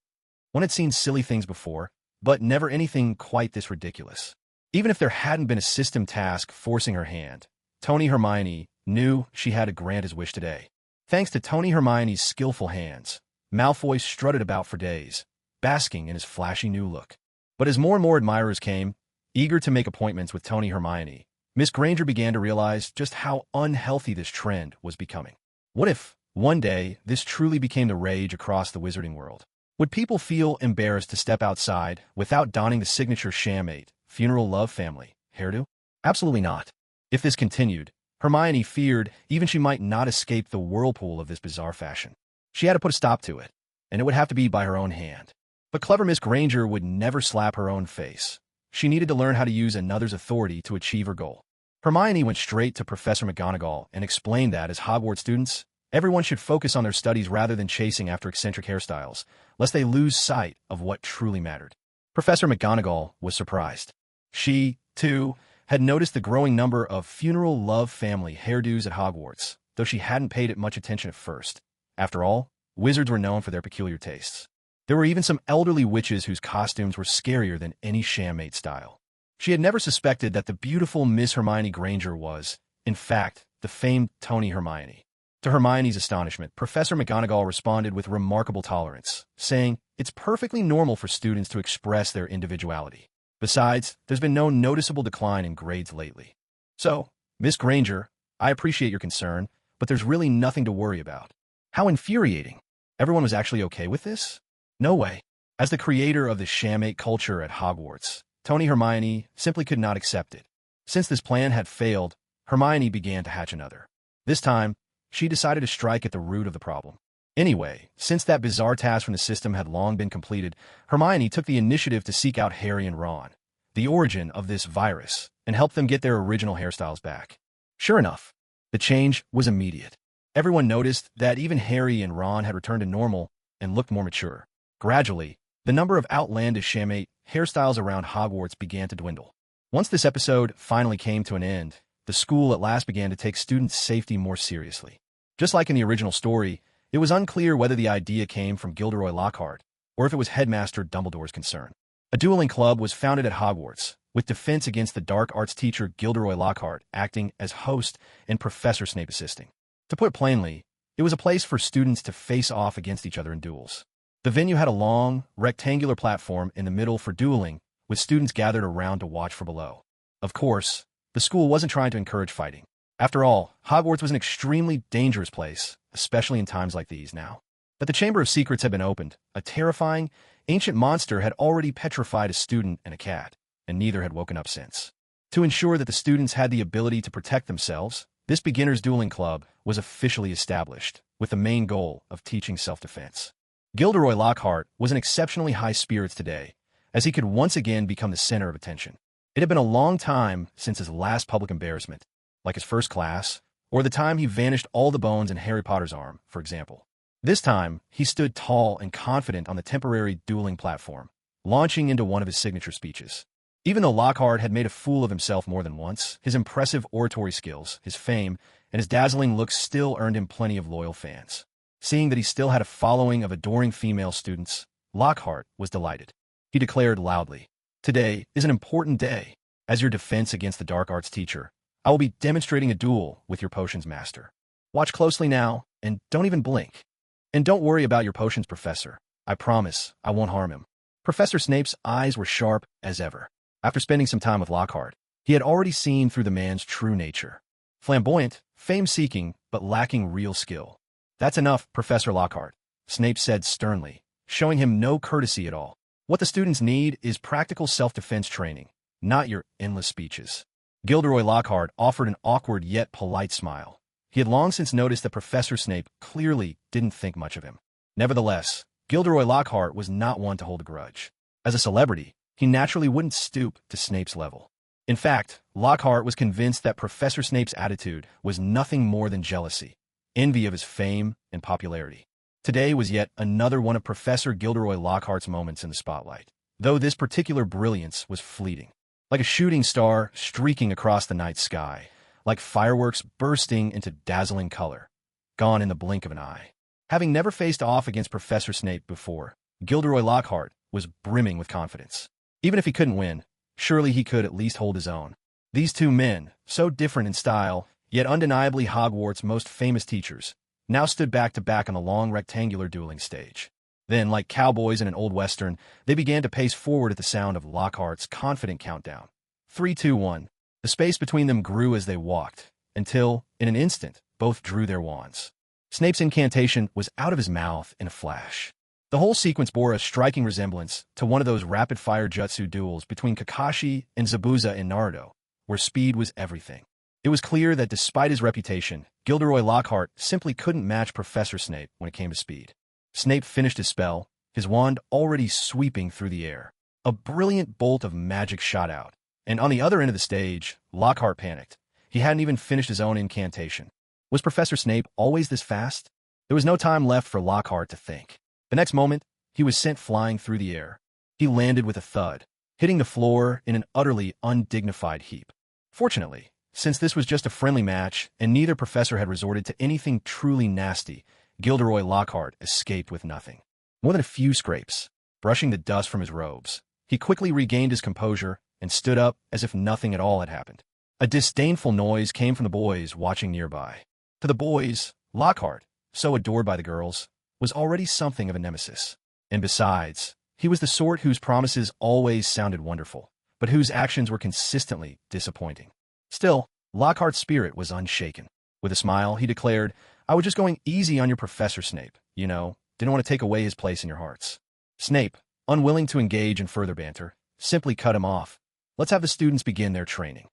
One had seen silly things before, but never anything quite this ridiculous. Even if there hadn't been a system task forcing her hand, Tony Hermione knew she had to grant his wish today. Thanks to Tony Hermione's skillful hands, Malfoy strutted about for days, basking in his flashy new look. But as more and more admirers came, eager to make appointments with Tony Hermione, Miss Granger began to realize just how unhealthy this trend was becoming. What if, one day, this truly became the rage across the wizarding world? Would people feel embarrassed to step outside without donning the signature shammate, funeral love family, hairdo? Absolutely not. If this continued, Hermione feared even she might not escape the whirlpool of this bizarre fashion. She had to put a stop to it, and it would have to be by her own hand. But clever Miss Granger would never slap her own face. She needed to learn how to use another's authority to achieve her goal. Hermione went straight to Professor McGonagall and explained that, as Hogwarts students, everyone should focus on their studies rather than chasing after eccentric hairstyles, lest they lose sight of what truly mattered. Professor McGonagall was surprised. She, too, had noticed the growing number of funeral love family hairdos at Hogwarts, though she hadn't paid it much attention at first. After all, wizards were known for their peculiar tastes. There were even some elderly witches whose costumes were scarier than any shammate style. She had never suspected that the beautiful Miss Hermione Granger was, in fact, the famed Tony Hermione. To Hermione's astonishment, Professor McGonagall responded with remarkable tolerance, saying, "It's perfectly normal for students to express their individuality. Besides, there's been no noticeable decline in grades lately. So, Miss Granger, I appreciate your concern, but there's really nothing to worry about." How infuriating. Everyone was actually okay with this? No way. As the creator of the shammate culture at Hogwarts, Tony Hermione simply could not accept it. Since this plan had failed, Hermione began to hatch another. This time, she decided to strike at the root of the problem. Anyway, since that bizarre task from the system had long been completed, Hermione took the initiative to seek out Harry and Ron, the origin of this virus, and help them get their original hairstyles back. Sure enough, the change was immediate. Everyone noticed that even Harry and Ron had returned to normal and looked more mature. Gradually, the number of outlandish shammate hairstyles around Hogwarts began to dwindle. Once this episode finally came to an end, the school at last began to take students' safety more seriously. Just like in the original story, it was unclear whether the idea came from Gilderoy Lockhart or if it was Headmaster Dumbledore's concern. A dueling club was founded at Hogwarts, with defense against the dark arts teacher Gilderoy Lockhart acting as host and Professor Snape assisting. To put it plainly, it was a place for students to face off against each other in duels. The venue had a long, rectangular platform in the middle for dueling, with students gathered around to watch from below. Of course, the school wasn't trying to encourage fighting. After all, Hogwarts was an extremely dangerous place, especially in times like these now. But the Chamber of Secrets had been opened. A terrifying, ancient monster had already petrified a student and a cat, and neither had woken up since. To ensure that the students had the ability to protect themselves, this beginner's dueling club was officially established, with the main goal of teaching self-defense. Gilderoy Lockhart was in exceptionally high spirits today, as he could once again become the center of attention. It had been a long time since his last public embarrassment, like his first class, or the time he vanished all the bones in Harry Potter's arm, for example. This time, he stood tall and confident on the temporary dueling platform, launching into one of his signature speeches. Even though Lockhart had made a fool of himself more than once, his impressive oratory skills, his fame, and his dazzling looks still earned him plenty of loyal fans. Seeing that he still had a following of adoring female students, Lockhart was delighted. He declared loudly, "Today is an important day. As your defense against the dark arts teacher, I will be demonstrating a duel with your potions master. Watch closely now, and don't even blink. And don't worry about your potions professor. I promise I won't harm him." Professor Snape's eyes were sharp as ever. After spending some time with Lockhart, he had already seen through the man's true nature. Flamboyant, fame-seeking, but lacking real skill. "That's enough, Professor Lockhart," Snape said sternly, showing him no courtesy at all. "What the students need is practical self-defense training, not your endless speeches." Gilderoy Lockhart offered an awkward yet polite smile. He had long since noticed that Professor Snape clearly didn't think much of him. Nevertheless, Gilderoy Lockhart was not one to hold a grudge. As a celebrity, he naturally wouldn't stoop to Snape's level. In fact, Lockhart was convinced that Professor Snape's attitude was nothing more than jealousy, envy of his fame and popularity. Today was yet another one of Professor Gilderoy Lockhart's moments in the spotlight, though this particular brilliance was fleeting. Like a shooting star streaking across the night sky, like fireworks bursting into dazzling color, gone in the blink of an eye. Having never faced off against Professor Snape before, Gilderoy Lockhart was brimming with confidence. Even if he couldn't win, surely he could at least hold his own. These two men, so different in style, yet undeniably Hogwarts' most famous teachers, now stood back to back on the long rectangular dueling stage. Then, like cowboys in an old western, they began to pace forward at the sound of Lockhart's confident countdown. 3, 2, 1. The space between them grew as they walked, until, in an instant, both drew their wands. Snape's incantation was out of his mouth in a flash. The whole sequence bore a striking resemblance to one of those rapid-fire jutsu duels between Kakashi and Zabuza in Naruto, where speed was everything. It was clear that despite his reputation, Gilderoy Lockhart simply couldn't match Professor Snape when it came to speed. Snape finished his spell, his wand already sweeping through the air. A brilliant bolt of magic shot out, and on the other end of the stage, Lockhart panicked. He hadn't even finished his own incantation. Was Professor Snape always this fast? There was no time left for Lockhart to think. The next moment, he was sent flying through the air. He landed with a thud, hitting the floor in an utterly undignified heap. Fortunately, since this was just a friendly match and neither professor had resorted to anything truly nasty, Gilderoy Lockhart escaped with nothing. More than a few scrapes. Brushing the dust from his robes, he quickly regained his composure and stood up as if nothing at all had happened. A disdainful noise came from the boys watching nearby. To the boys, Lockhart, so adored by the girls, was already something of a nemesis. And besides, he was the sort whose promises always sounded wonderful, but whose actions were consistently disappointing. Still, Lockhart's spirit was unshaken. With a smile, he declared, "I was just going easy on your Professor Snape, you know, didn't want to take away his place in your hearts." Snape, unwilling to engage in further banter, simply cut him off. "Let's have the students begin their training."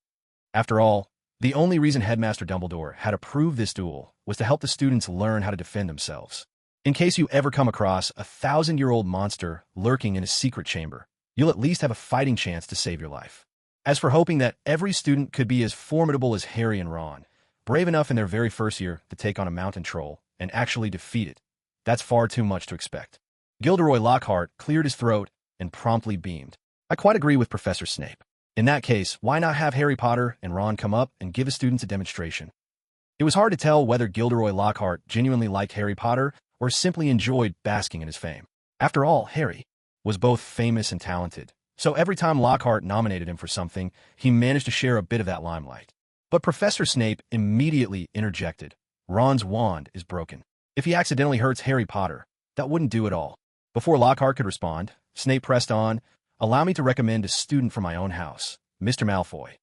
After all, the only reason Headmaster Dumbledore had approved this duel was to help the students learn how to defend themselves. In case you ever come across a 1,000-year-old monster lurking in a secret chamber, you'll at least have a fighting chance to save your life. As for hoping that every student could be as formidable as Harry and Ron, brave enough in their very first year to take on a mountain troll and actually defeat it, that's far too much to expect. Gilderoy Lockhart cleared his throat and promptly beamed. "I quite agree with Professor Snape. In that case, why not have Harry Potter and Ron come up and give the students a demonstration?" It was hard to tell whether Gilderoy Lockhart genuinely liked Harry Potter or simply enjoyed basking in his fame. After all, Harry was both famous and talented, so every time Lockhart nominated him for something, he managed to share a bit of that limelight. But Professor Snape immediately interjected. "Ron's wand is broken. If he accidentally hurts Harry Potter, that wouldn't do at all." Before Lockhart could respond, Snape pressed on, "Allow me to recommend a student from my own house, Mr. Malfoy."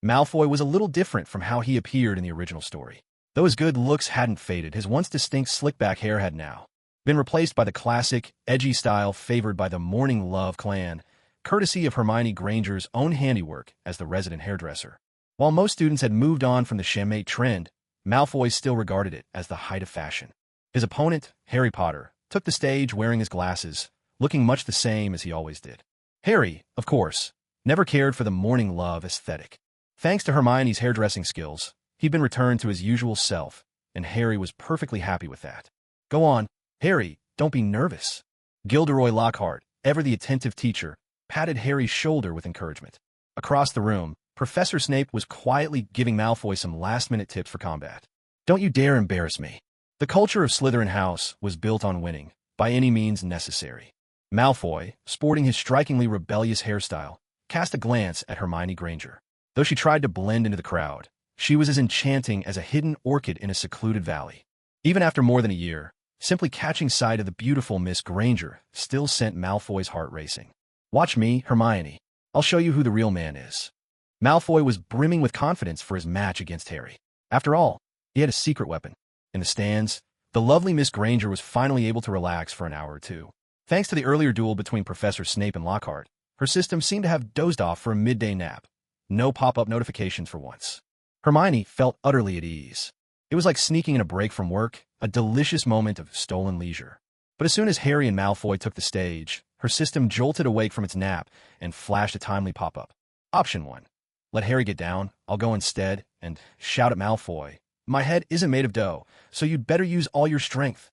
Malfoy was a little different from how he appeared in the original story. Though his good looks hadn't faded, his once distinct slick-back hair had now been replaced by the classic, edgy style favored by the Morning Love clan, courtesy of Hermione Granger's own handiwork as the resident hairdresser. While most students had moved on from the chamois trend, Malfoy still regarded it as the height of fashion. His opponent, Harry Potter, took the stage wearing his glasses, looking much the same as he always did. Harry, of course, never cared for the Morning Love aesthetic. Thanks to Hermione's hairdressing skills, he'd been returned to his usual self, and Harry was perfectly happy with that. "Go on, Harry, don't be nervous." Gilderoy Lockhart, ever the attentive teacher, patted Harry's shoulder with encouragement. Across the room, Professor Snape was quietly giving Malfoy some last-minute tips for combat. "Don't you dare embarrass me." The culture of Slytherin House was built on winning, by any means necessary. Malfoy, sporting his strikingly rebellious hairstyle, cast a glance at Hermione Granger. Though she tried to blend into the crowd, she was as enchanting as a hidden orchid in a secluded valley. Even after more than a year, simply catching sight of the beautiful Miss Granger still sent Malfoy's heart racing. "Watch me, Hermione. I'll show you who the real man is." Malfoy was brimming with confidence for his match against Harry. After all, he had a secret weapon. In the stands, the lovely Miss Granger was finally able to relax for an hour or two. Thanks to the earlier duel between Professor Snape and Lockhart, her system seemed to have dozed off for a midday nap. No pop-up notifications for once. Hermione felt utterly at ease. It was like sneaking in a break from work, a delicious moment of stolen leisure. But as soon as Harry and Malfoy took the stage, her system jolted awake from its nap and flashed a timely pop-up. Option 1. Let Harry get down, I'll go instead, and shout at Malfoy. "My head isn't made of dough, so you'd better use all your strength."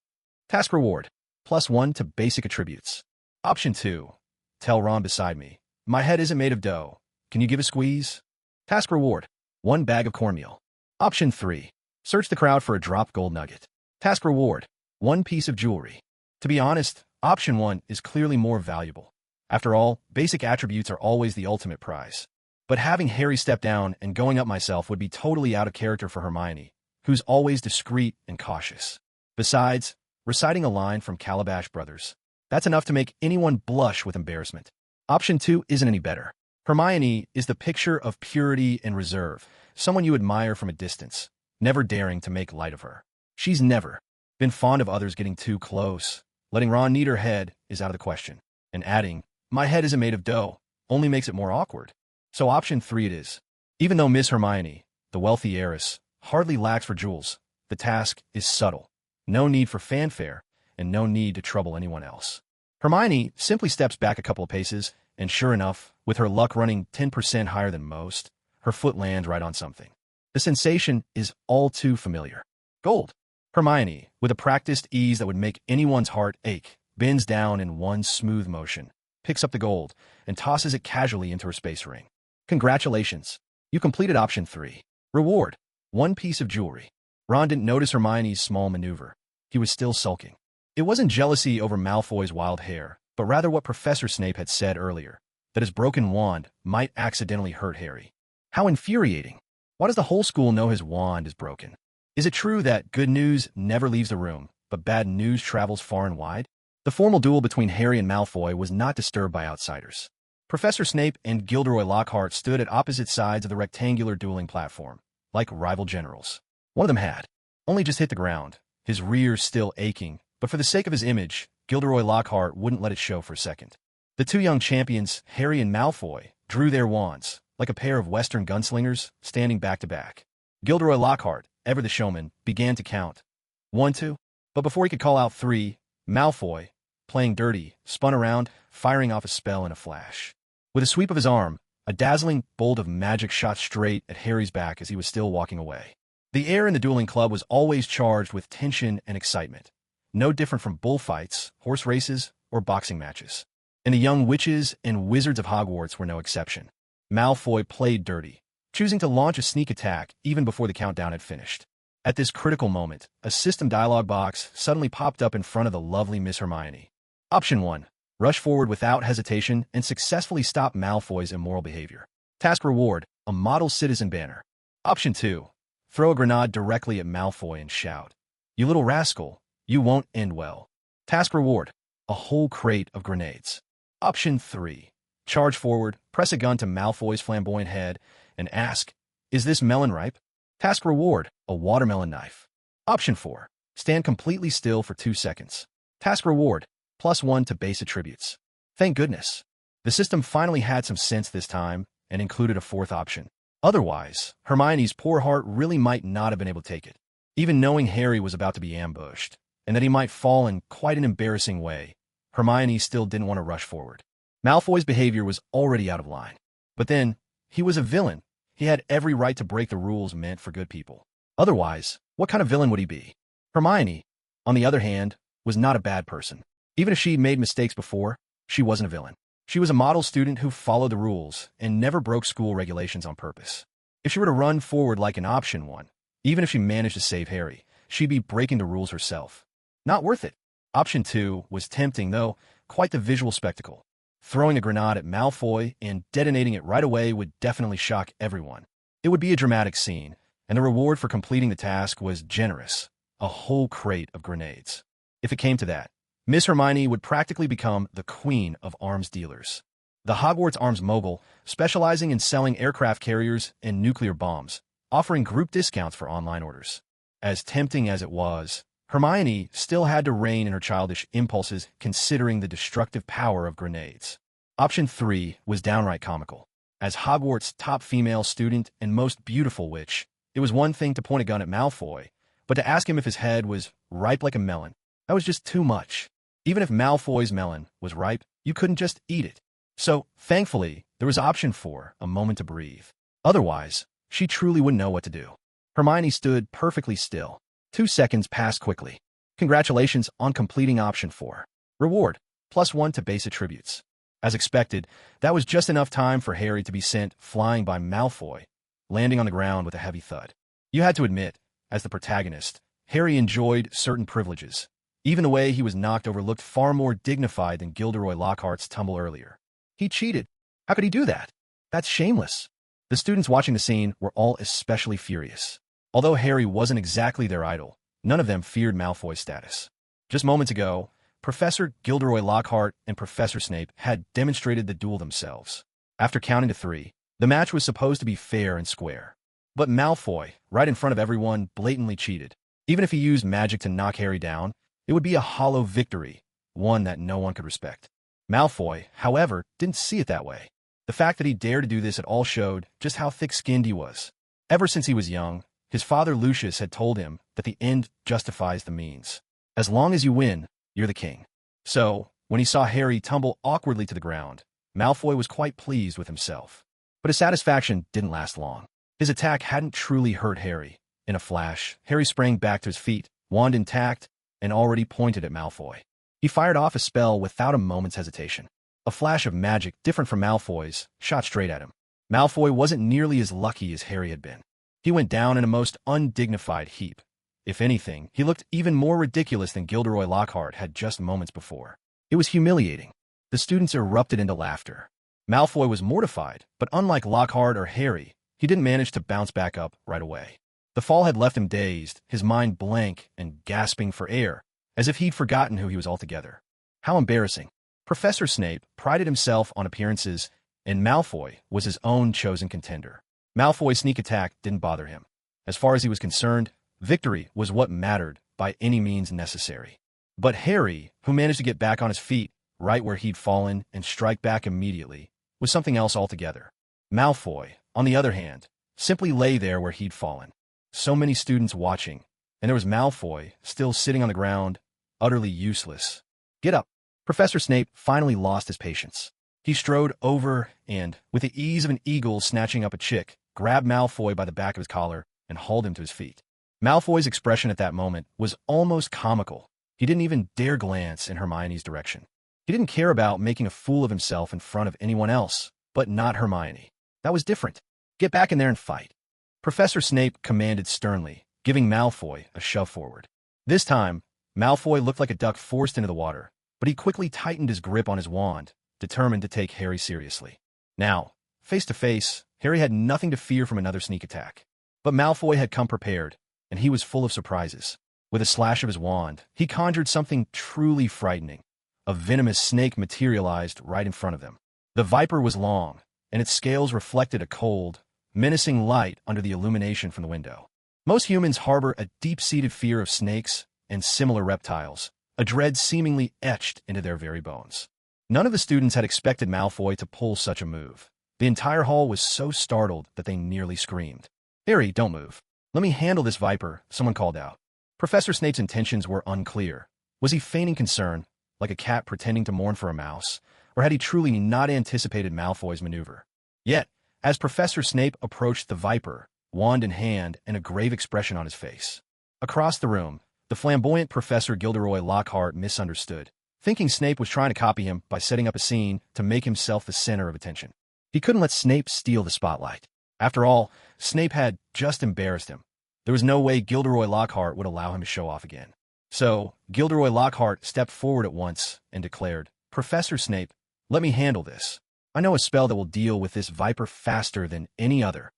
Task reward. +1 to basic attributes. Option 2. Tell Ron beside me. "My head isn't made of dough. Can you give a squeeze?" Task reward. 1 bag of cornmeal. Option 3. Search the crowd for a dropped gold nugget. Task reward. 1 piece of jewelry. To be honest, option 1 is clearly more valuable. After all, basic attributes are always the ultimate prize. But having Harry step down and going up myself would be totally out of character for Hermione, who's always discreet and cautious. Besides, reciting a line from Calabash Brothers, that's enough to make anyone blush with embarrassment. Option 2 isn't any better. Hermione is the picture of purity and reserve, someone you admire from a distance, never daring to make light of her. She's never been fond of others getting too close. Letting Ron knead her head is out of the question, and adding, "My head isn't made of dough," only makes it more awkward. So option 3 it is. Even though Miss Hermione, the wealthy heiress, hardly lacks for jewels, the task is subtle. No need for fanfare, and no need to trouble anyone else. Hermione simply steps back a couple of paces, and sure enough, with her luck running 10% higher than most, her foot lands right on something. The sensation is all too familiar. Gold. Hermione, with a practiced ease that would make anyone's heart ache, bends down in one smooth motion, picks up the gold, and tosses it casually into her space ring. Congratulations. You completed option 3. Reward. 1 piece of jewelry. Ron didn't notice Hermione's small maneuver. He was still sulking. It wasn't jealousy over Malfoy's wild hair, but rather what Professor Snape had said earlier, that his broken wand might accidentally hurt Harry. How infuriating. Why does the whole school know his wand is broken? Is it true that good news never leaves the room, but bad news travels far and wide? The formal duel between Harry and Malfoy was not disturbed by outsiders. Professor Snape and Gilderoy Lockhart stood at opposite sides of the rectangular dueling platform, like rival generals. One of them had only just hit the ground, his rear still aching, but for the sake of his image, Gilderoy Lockhart wouldn't let it show for a second. The two young champions, Harry and Malfoy, drew their wands, like a pair of Western gunslingers, standing back to back. Gilderoy Lockhart, ever the showman, began to count. 1, 2. But before he could call out 3, Malfoy, playing dirty, spun around, firing off a spell in a flash. With a sweep of his arm, a dazzling bolt of magic shot straight at Harry's back as he was still walking away. The air in the dueling club was always charged with tension and excitement, no different from bullfights, horse races, or boxing matches. And the young witches and wizards of Hogwarts were no exception. Malfoy played dirty, choosing to launch a sneak attack even before the countdown had finished. At this critical moment, a system dialog box suddenly popped up in front of the lovely Miss Hermione. Option 1. Rush forward without hesitation and successfully stop Malfoy's immoral behavior. Task reward, a model citizen banner. Option 2. Throw a grenade directly at Malfoy and shout, "You little rascal, you won't end well." Task reward, a whole crate of grenades. Option 3. Charge forward, press a gun to Malfoy's flamboyant head, and ask, "Is this melon ripe?" Task reward, a watermelon knife. Option 4. Stand completely still for 2 seconds. Task reward, +1 to base attributes. Thank goodness. The system finally had some sense this time and included a 4th option. Otherwise, Hermione's poor heart really might not have been able to take it. Even knowing Harry was about to be ambushed, and that he might fall in quite an embarrassing way, Hermione still didn't want to rush forward. Malfoy's behavior was already out of line. But then, he was a villain. He had every right to break the rules meant for good people. Otherwise, what kind of villain would he be? Hermione, on the other hand, was not a bad person. Even if she'd made mistakes before, she wasn't a villain. She was a model student who followed the rules and never broke school regulations on purpose. If she were to run forward like an option 1, even if she managed to save Harry, she'd be breaking the rules herself. Not worth it. Option 2 was tempting, though quite the visual spectacle. Throwing a grenade at Malfoy and detonating it right away would definitely shock everyone. It would be a dramatic scene, and the reward for completing the task was generous, a whole crate of grenades. If it came to that, Miss Hermione would practically become the queen of arms dealers. The Hogwarts arms mogul, specializing in selling aircraft carriers and nuclear bombs, offering group discounts for online orders. As tempting as it was, Hermione still had to rein in her childish impulses considering the destructive power of grenades. Option 3 was downright comical. As Hogwarts' top female student and most beautiful witch, it was one thing to point a gun at Malfoy, but to ask him if his head was ripe like a melon, that was just too much. Even if Malfoy's melon was ripe, you couldn't just eat it. So, thankfully, there was option 4, a moment to breathe. Otherwise, she truly wouldn't know what to do. Hermione stood perfectly still. 2 seconds passed quickly. Congratulations on completing option 4. Reward, +1 to base attributes. As expected, that was just enough time for Harry to be sent flying by Malfoy, landing on the ground with a heavy thud. You had to admit, as the protagonist, Harry enjoyed certain privileges. Even the way he was knocked over looked far more dignified than Gilderoy Lockhart's tumble earlier. He cheated. How could he do that? That's shameless. The students watching the scene were all especially furious. Although Harry wasn't exactly their idol, none of them feared Malfoy's status. Just moments ago, Professor Gilderoy Lockhart and Professor Snape had demonstrated the duel themselves. After counting to 3, the match was supposed to be fair and square. But Malfoy, right in front of everyone, blatantly cheated. Even if he used magic to knock Harry down, it would be a hollow victory, one that no one could respect. Malfoy, however, didn't see it that way. The fact that he dared to do this at all showed just how thick-skinned he was. Ever since he was young, his father Lucius had told him that the end justifies the means. As long as you win, you're the king. So, when he saw Harry tumble awkwardly to the ground, Malfoy was quite pleased with himself. But his satisfaction didn't last long. His attack hadn't truly hurt Harry. In a flash, Harry sprang back to his feet, wand intact, and already pointed at Malfoy. He fired off a spell without a moment's hesitation. A flash of magic, different from Malfoy's, shot straight at him. Malfoy wasn't nearly as lucky as Harry had been. He went down in a most undignified heap. If anything, he looked even more ridiculous than Gilderoy Lockhart had just moments before. It was humiliating. The students erupted into laughter. Malfoy was mortified, but unlike Lockhart or Harry, he didn't manage to bounce back up right away. The fall had left him dazed, his mind blank and gasping for air, as if he'd forgotten who he was altogether. How embarrassing. Professor Snape prided himself on appearances, and Malfoy was his own chosen contender. Malfoy's sneak attack didn't bother him. As far as he was concerned, victory was what mattered by any means necessary. But Harry, who managed to get back on his feet right where he'd fallen and strike back immediately, was something else altogether. Malfoy, on the other hand, simply lay there where he'd fallen. So many students watching, and there was Malfoy still sitting on the ground, utterly useless. Get up. Professor Snape finally lost his patience. He strode over and, with the ease of an eagle snatching up a chick, grabbed Malfoy by the back of his collar and hauled him to his feet. Malfoy's expression at that moment was almost comical. He didn't even dare glance in Hermione's direction. He didn't care about making a fool of himself in front of anyone else, but not Hermione. That was different. Get back in there and fight. Professor Snape commanded sternly, giving Malfoy a shove forward. This time, Malfoy looked like a duck forced into the water, but he quickly tightened his grip on his wand, determined to take Harry seriously. Now, face to face, Harry had nothing to fear from another sneak attack. But Malfoy had come prepared, and he was full of surprises. With a slash of his wand, he conjured something truly frightening. A venomous snake materialized right in front of them. The viper was long, and its scales reflected a cold, menacing light under the illumination from the window. Most humans harbor a deep-seated fear of snakes and similar reptiles, a dread seemingly etched into their very bones. None of the students had expected Malfoy to pull such a move. The entire hall was so startled that they nearly screamed. "Harry, don't move. Let me handle this viper," someone called out. Professor Snape's intentions were unclear. Was he feigning concern, like a cat pretending to mourn for a mouse, or had he truly not anticipated Malfoy's maneuver? Yet, as Professor Snape approached the viper, wand in hand and a grave expression on his face, across the room, the flamboyant Professor Gilderoy Lockhart misunderstood, thinking Snape was trying to copy him by setting up a scene to make himself the center of attention. He couldn't let Snape steal the spotlight. After all, Snape had just embarrassed him. There was no way Gilderoy Lockhart would allow him to show off again. So, Gilderoy Lockhart stepped forward at once and declared, "Professor Snape, let me handle this. I know a spell that will deal with this viper faster than any other."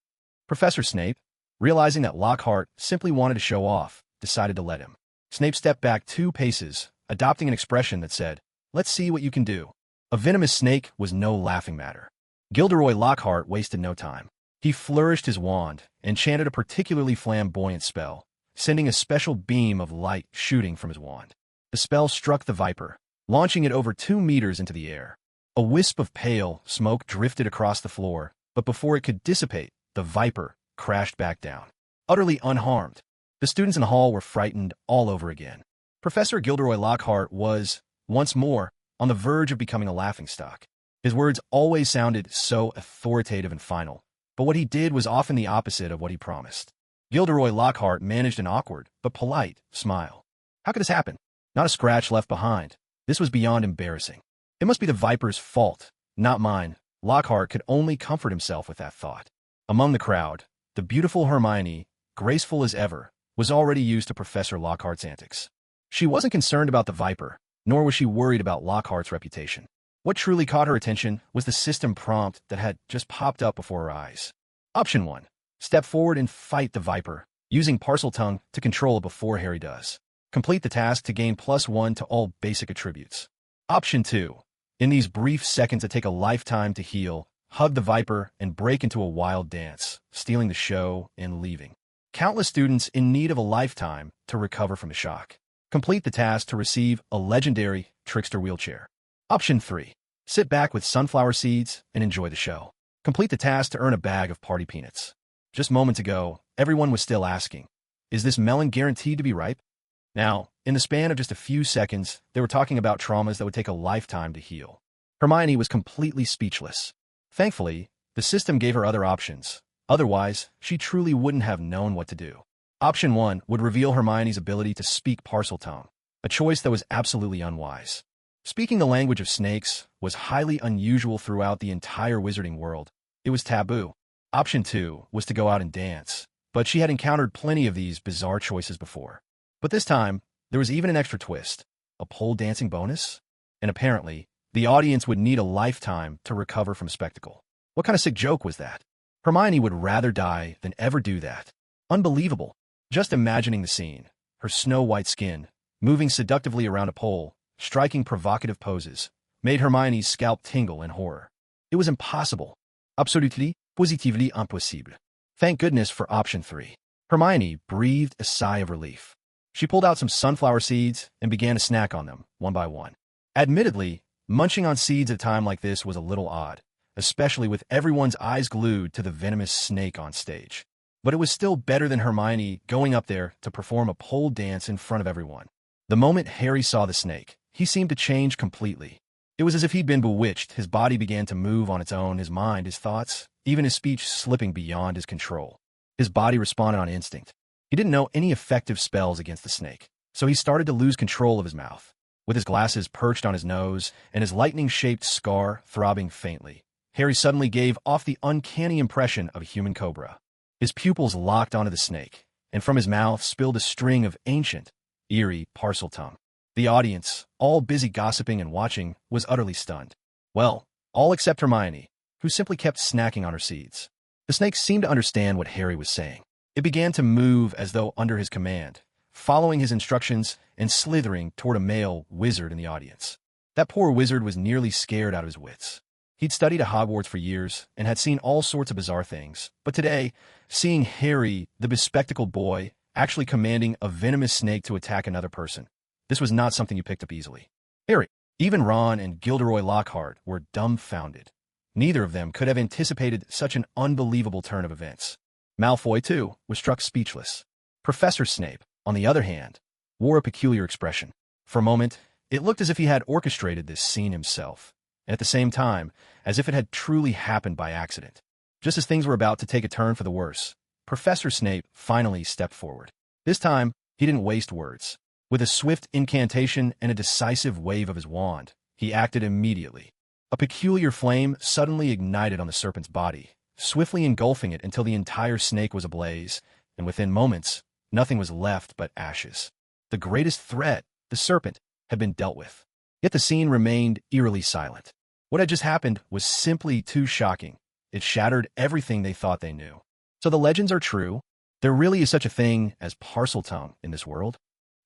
Professor Snape, realizing that Lockhart simply wanted to show off, decided to let him. Snape stepped back 2 paces, adopting an expression that said, "Let's see what you can do." A venomous snake was no laughing matter. Gilderoy Lockhart wasted no time. He flourished his wand and chanted a particularly flamboyant spell, sending a special beam of light shooting from his wand. The spell struck the viper, launching it over 2 meters into the air. A wisp of pale smoke drifted across the floor, but before it could dissipate, the viper crashed back down, utterly unharmed. The students in the hall were frightened all over again. Professor Gilderoy Lockhart was, once more, on the verge of becoming a laughingstock. His words always sounded so authoritative and final, but what he did was often the opposite of what he promised. Gilderoy Lockhart managed an awkward, but polite, smile. How could this happen? Not a scratch left behind. This was beyond embarrassing. It must be the viper's fault, not mine. Lockhart could only comfort himself with that thought. Among the crowd, the beautiful Hermione, graceful as ever, was already used to Professor Lockhart's antics. She wasn't concerned about the viper, nor was she worried about Lockhart's reputation. What truly caught her attention was the system prompt that had just popped up before her eyes. Option 1. Step forward and fight the viper, using Parseltongue to control it before Harry does. Complete the task to gain +1 to all basic attributes. Option 2. In these brief seconds that take a lifetime to heal, hug the viper and break into a wild dance, stealing the show and leaving. Countless students in need of a lifetime to recover from the shock. Complete the task to receive a legendary trickster wheelchair. Option 3. Sit back with sunflower seeds and enjoy the show. Complete the task to earn a bag of party peanuts. Just moments ago, everyone was still asking, is this melon guaranteed to be ripe? Now, in the span of just a few seconds, they were talking about traumas that would take a lifetime to heal. Hermione was completely speechless. Thankfully, the system gave her other options. Otherwise, she truly wouldn't have known what to do. Option 1 would reveal Hermione's ability to speak Parseltongue, a choice that was absolutely unwise. Speaking the language of snakes was highly unusual throughout the entire wizarding world. It was taboo. Option 2 was to go out and dance, but she had encountered plenty of these bizarre choices before. But this time, there was even an extra twist, a pole dancing bonus? And apparently, the audience would need a lifetime to recover from spectacle. What kind of sick joke was that? Hermione would rather die than ever do that. Unbelievable. Just imagining the scene, her snow-white skin, moving seductively around a pole, striking provocative poses, made Hermione's scalp tingle in horror. It was impossible. Absolutely, positively impossible. Thank goodness for option 3. Hermione breathed a sigh of relief. She pulled out some sunflower seeds and began to snack on them, one by one. Admittedly, munching on seeds at a time like this was a little odd, especially with everyone's eyes glued to the venomous snake on stage. But it was still better than Hermione going up there to perform a pole dance in front of everyone. The moment Harry saw the snake, he seemed to change completely. It was as if he'd been bewitched. His body began to move on its own, his mind, his thoughts, even his speech slipping beyond his control. His body responded on instinct. He didn't know any effective spells against the snake, so he started to lose control of his mouth. With his glasses perched on his nose and his lightning-shaped scar throbbing faintly, Harry suddenly gave off the uncanny impression of a human cobra. His pupils locked onto the snake, and from his mouth spilled a string of ancient, eerie parseltongue. The audience, all busy gossiping and watching, was utterly stunned. Well, all except Hermione, who simply kept snacking on her seeds. The snake seemed to understand what Harry was saying. It began to move as though under his command, following his instructions and slithering toward a male wizard in the audience. That poor wizard was nearly scared out of his wits. He'd studied at Hogwarts for years and had seen all sorts of bizarre things, but today, seeing Harry, the bespectacled boy, actually commanding a venomous snake to attack another person, this was not something you picked up easily. Harry, even Ron and Gilderoy Lockhart were dumbfounded. Neither of them could have anticipated such an unbelievable turn of events. Malfoy, too, was struck speechless. Professor Snape, on the other hand, wore a peculiar expression. For a moment, it looked as if he had orchestrated this scene himself, and at the same time, as if it had truly happened by accident. Just as things were about to take a turn for the worse, Professor Snape finally stepped forward. This time, he didn't waste words. With a swift incantation and a decisive wave of his wand, he acted immediately. A peculiar flame suddenly ignited on the serpent's body, swiftly engulfing it until the entire snake was ablaze, and within moments, nothing was left but ashes. The greatest threat, the serpent, had been dealt with. Yet the scene remained eerily silent. What had just happened was simply too shocking. It shattered everything they thought they knew. So the legends are true. There really is such a thing as parseltongue in this world.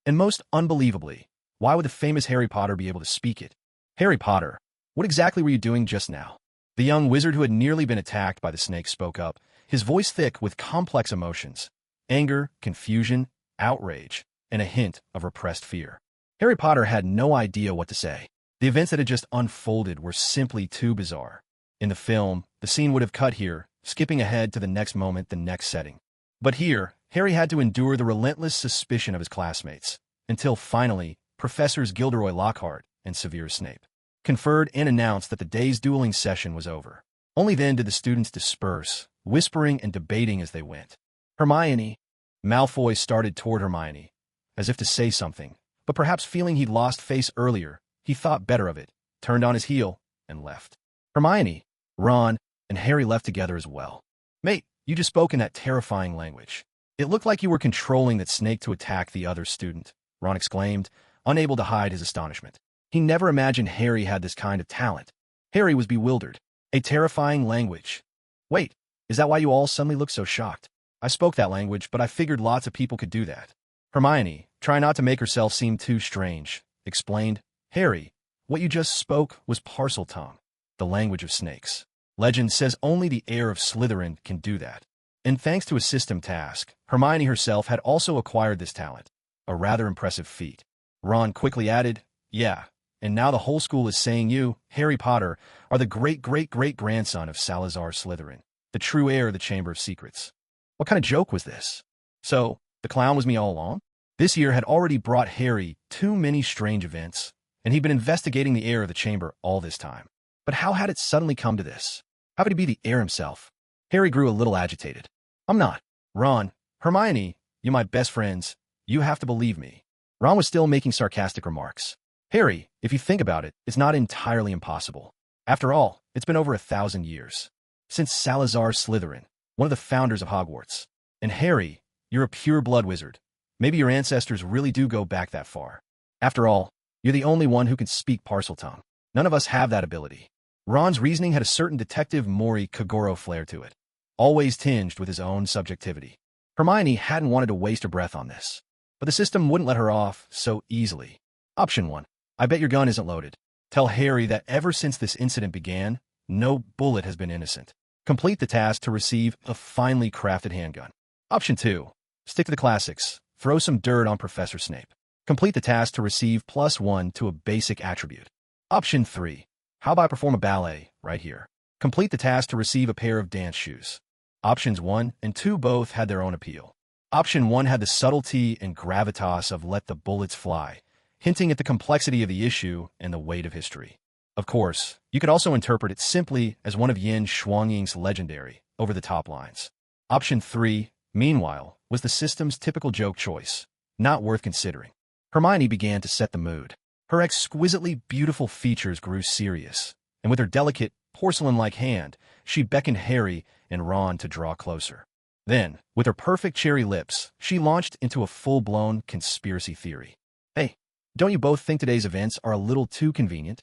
And most unbelievably, why would the famous Harry Potter be able to speak it? Harry Potter, what exactly were you doing just now? The young wizard who had nearly been attacked by the snake spoke up, his voice thick with complex emotions: anger, confusion, outrage, and a hint of repressed fear. Harry Potter had no idea what to say. The events that had just unfolded were simply too bizarre. In the film, the scene would have cut here, skipping ahead to the next moment, the next setting. But here, Harry had to endure the relentless suspicion of his classmates, until finally, Professors Gilderoy Lockhart and Severus Snape conferred and announced that the day's dueling session was over. Only then did the students disperse, whispering and debating as they went. Hermione. Malfoy started toward Hermione, as if to say something, but perhaps feeling he'd lost face earlier, he thought better of it, turned on his heel, and left. Hermione, Ron, and Harry left together as well. Mate, you just spoke in that terrifying language. It looked like you were controlling that snake to attack the other student, Ron exclaimed, unable to hide his astonishment. He never imagined Harry had this kind of talent. Harry was bewildered. A terrifying language. Wait, is that why you all suddenly look so shocked? I spoke that language, but I figured lots of people could do that. Hermione, trying not to make herself seem too strange, explained, Harry, what you just spoke was parseltongue, the language of snakes. Legend says only the heir of Slytherin can do that. And thanks to a system task, Hermione herself had also acquired this talent. A rather impressive feat. Ron quickly added, yeah, and now the whole school is saying you, Harry Potter, are the great-great-great-grandson of Salazar Slytherin, the true heir of the Chamber of Secrets. What kind of joke was this? So, the clown was me all along? This year had already brought Harry too many strange events, and he'd been investigating the heir of the chamber all this time. But how had it suddenly come to this? How could he be the heir himself? Harry grew a little agitated. I'm not. Ron, Hermione, you my best friends, you have to believe me. Ron was still making sarcastic remarks. Harry, if you think about it, it's not entirely impossible. After all, it's been over 1,000 years. Since Salazar Slytherin, one of the founders of Hogwarts. And Harry, you're a pure-blood wizard. Maybe your ancestors really do go back that far. After all, you're the only one who can speak parseltongue. None of us have that ability. Ron's reasoning had a certain Detective Mori Kagoro flair to it. always tinged with his own subjectivity. Hermione hadn't wanted to waste her breath on this, but the system wouldn't let her off so easily. Option 1. I bet your gun isn't loaded. Tell Harry that ever since this incident began, no bullet has been innocent. Complete the task to receive a finely crafted handgun. Option 2. Stick to the classics. Throw some dirt on Professor Snape. Complete the task to receive +1 to a basic attribute. Option 3. How about I perform a ballet right here? Complete the task to receive a pair of dance shoes. Options 1 and 2 both had their own appeal. Option 1 had the subtlety and gravitas of let the bullets fly, hinting at the complexity of the issue and the weight of history. Of course, you could also interpret it simply as one of Yin Shuangying's legendary, over-the-top lines. Option 3, meanwhile, was the system's typical joke choice, not worth considering. Hermione began to set the mood. Her exquisitely beautiful features grew serious, and with her delicate, porcelain-like hand, she beckoned Harry and Ron to draw closer. Then, with her perfect cherry lips, she launched into a full-blown conspiracy theory. Hey, don't you both think today's events are a little too convenient?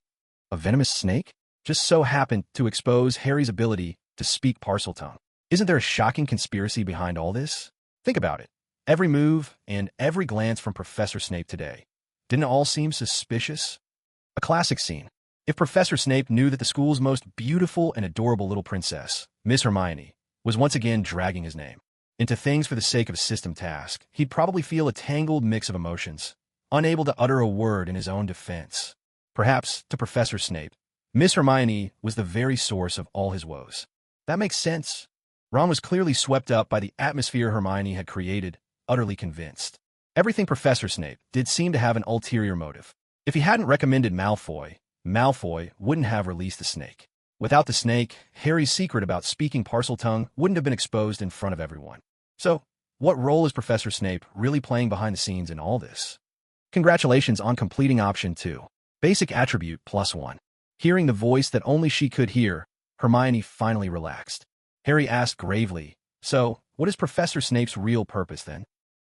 A venomous snake just so happened to expose Harry's ability to speak Parseltongue. Isn't there a shocking conspiracy behind all this? Think about it. Every move and every glance from Professor Snape today. Didn't it all seem suspicious? A classic scene. If Professor Snape knew that the school's most beautiful and adorable little princess, Miss Hermione, was once again dragging his name into things for the sake of a system task, he'd probably feel a tangled mix of emotions, unable to utter a word in his own defense. Perhaps, to Professor Snape, Miss Hermione was the very source of all his woes. That makes sense. Ron was clearly swept up by the atmosphere Hermione had created, utterly convinced. Everything Professor Snape did seemed to have an ulterior motive. If he hadn't recommended Malfoy, Malfoy wouldn't have released the snake. Without the snake, Harry's secret about speaking Parseltongue wouldn't have been exposed in front of everyone. So, what role is Professor Snape really playing behind the scenes in all this? Congratulations on completing Option 2. Basic attribute +1. Hearing the voice that only she could hear, Hermione finally relaxed. Harry asked gravely, so, what is Professor Snape's real purpose then?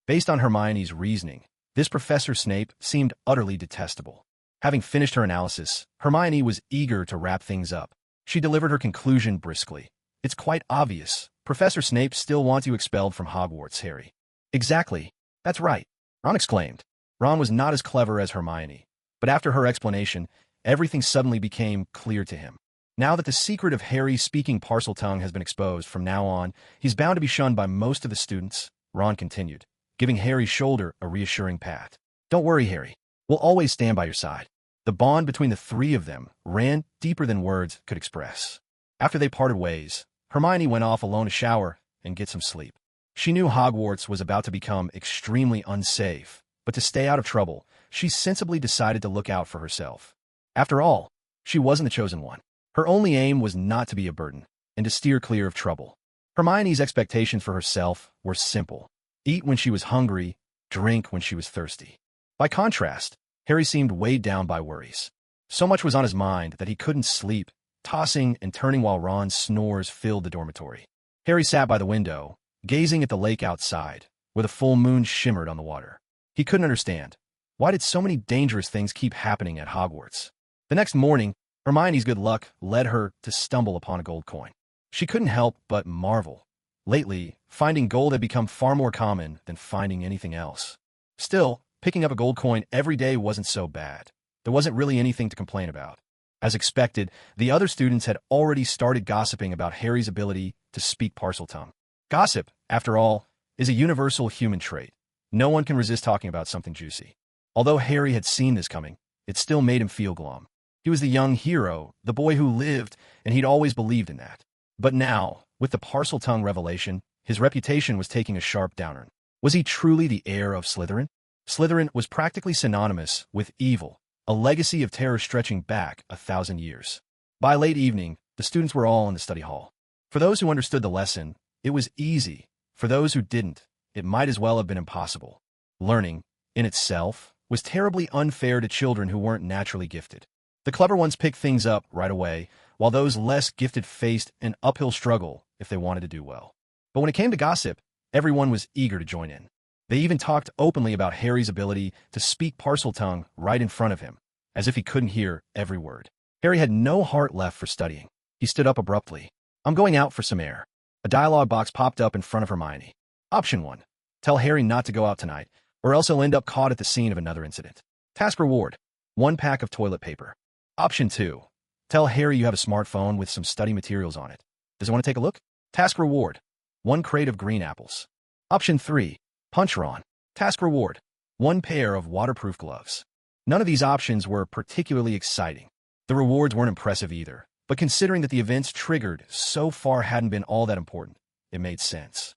Based on Hermione's reasoning, this Professor Snape seemed utterly detestable. Having finished her analysis, Hermione was eager to wrap things up. She delivered her conclusion briskly. It's quite obvious. Professor Snape still wants you expelled from Hogwarts, Harry. Exactly. That's right, Ron exclaimed. Ron was not as clever as Hermione, but after her explanation, everything suddenly became clear to him. Now that the secret of Harry speaking Parseltongue has been exposed, from now on, he's bound to be shunned by most of the students, Ron continued, giving Harry's shoulder a reassuring pat. Don't worry, Harry. We'll always stand by your side. The bond between the three of them ran deeper than words could express. After they parted ways, Hermione went off alone to shower and get some sleep. She knew Hogwarts was about to become extremely unsafe, but to stay out of trouble, she sensibly decided to look out for herself. After all, she wasn't the chosen one. Her only aim was not to be a burden, and to steer clear of trouble. Hermione's expectations for herself were simple. Eat when she was hungry, drink when she was thirsty. By contrast, Harry seemed weighed down by worries. So much was on his mind that he couldn't sleep, tossing and turning while Ron's snores filled the dormitory. Harry sat by the window, gazing at the lake outside, where the full moon shimmered on the water. He couldn't understand. Why did so many dangerous things keep happening at Hogwarts? The next morning, Hermione's good luck led her to stumble upon a gold coin. She couldn't help but marvel. Lately, finding gold had become far more common than finding anything else. Still, picking up a gold coin every day wasn't so bad. There wasn't really anything to complain about. As expected, the other students had already started gossiping about Harry's ability to speak Parseltongue. Gossip, after all, is a universal human trait. No one can resist talking about something juicy. Although Harry had seen this coming, it still made him feel glum. He was the young hero, the boy who lived, and he'd always believed in that. But now, with the Parseltongue revelation, his reputation was taking a sharp downturn. Was he truly the heir of Slytherin? Slytherin was practically synonymous with evil, a legacy of terror stretching back 1,000 years. By late evening, the students were all in the study hall. For those who understood the lesson, it was easy. For those who didn't, it might as well have been impossible. Learning, in itself, was terribly unfair to children who weren't naturally gifted. The clever ones picked things up right away, while those less gifted faced an uphill struggle if they wanted to do well. But when it came to gossip, everyone was eager to join in. They even talked openly about Harry's ability to speak Parseltongue right in front of him, as if he couldn't hear every word. Harry had no heart left for studying. He stood up abruptly. I'm going out for some air. A dialogue box popped up in front of Hermione. Option 1. Tell Harry not to go out tonight, or else he'll end up caught at the scene of another incident. Task reward. 1 pack of toilet paper. Option 2. Tell Harry you have a smartphone with some study materials on it. Does he want to take a look? Task reward. 1 crate of green apples. Option 3. Punch Ron. Task reward. 1 pair of waterproof gloves. None of these options were particularly exciting. The rewards weren't impressive either, but considering that the events triggered so far hadn't been all that important, it made sense.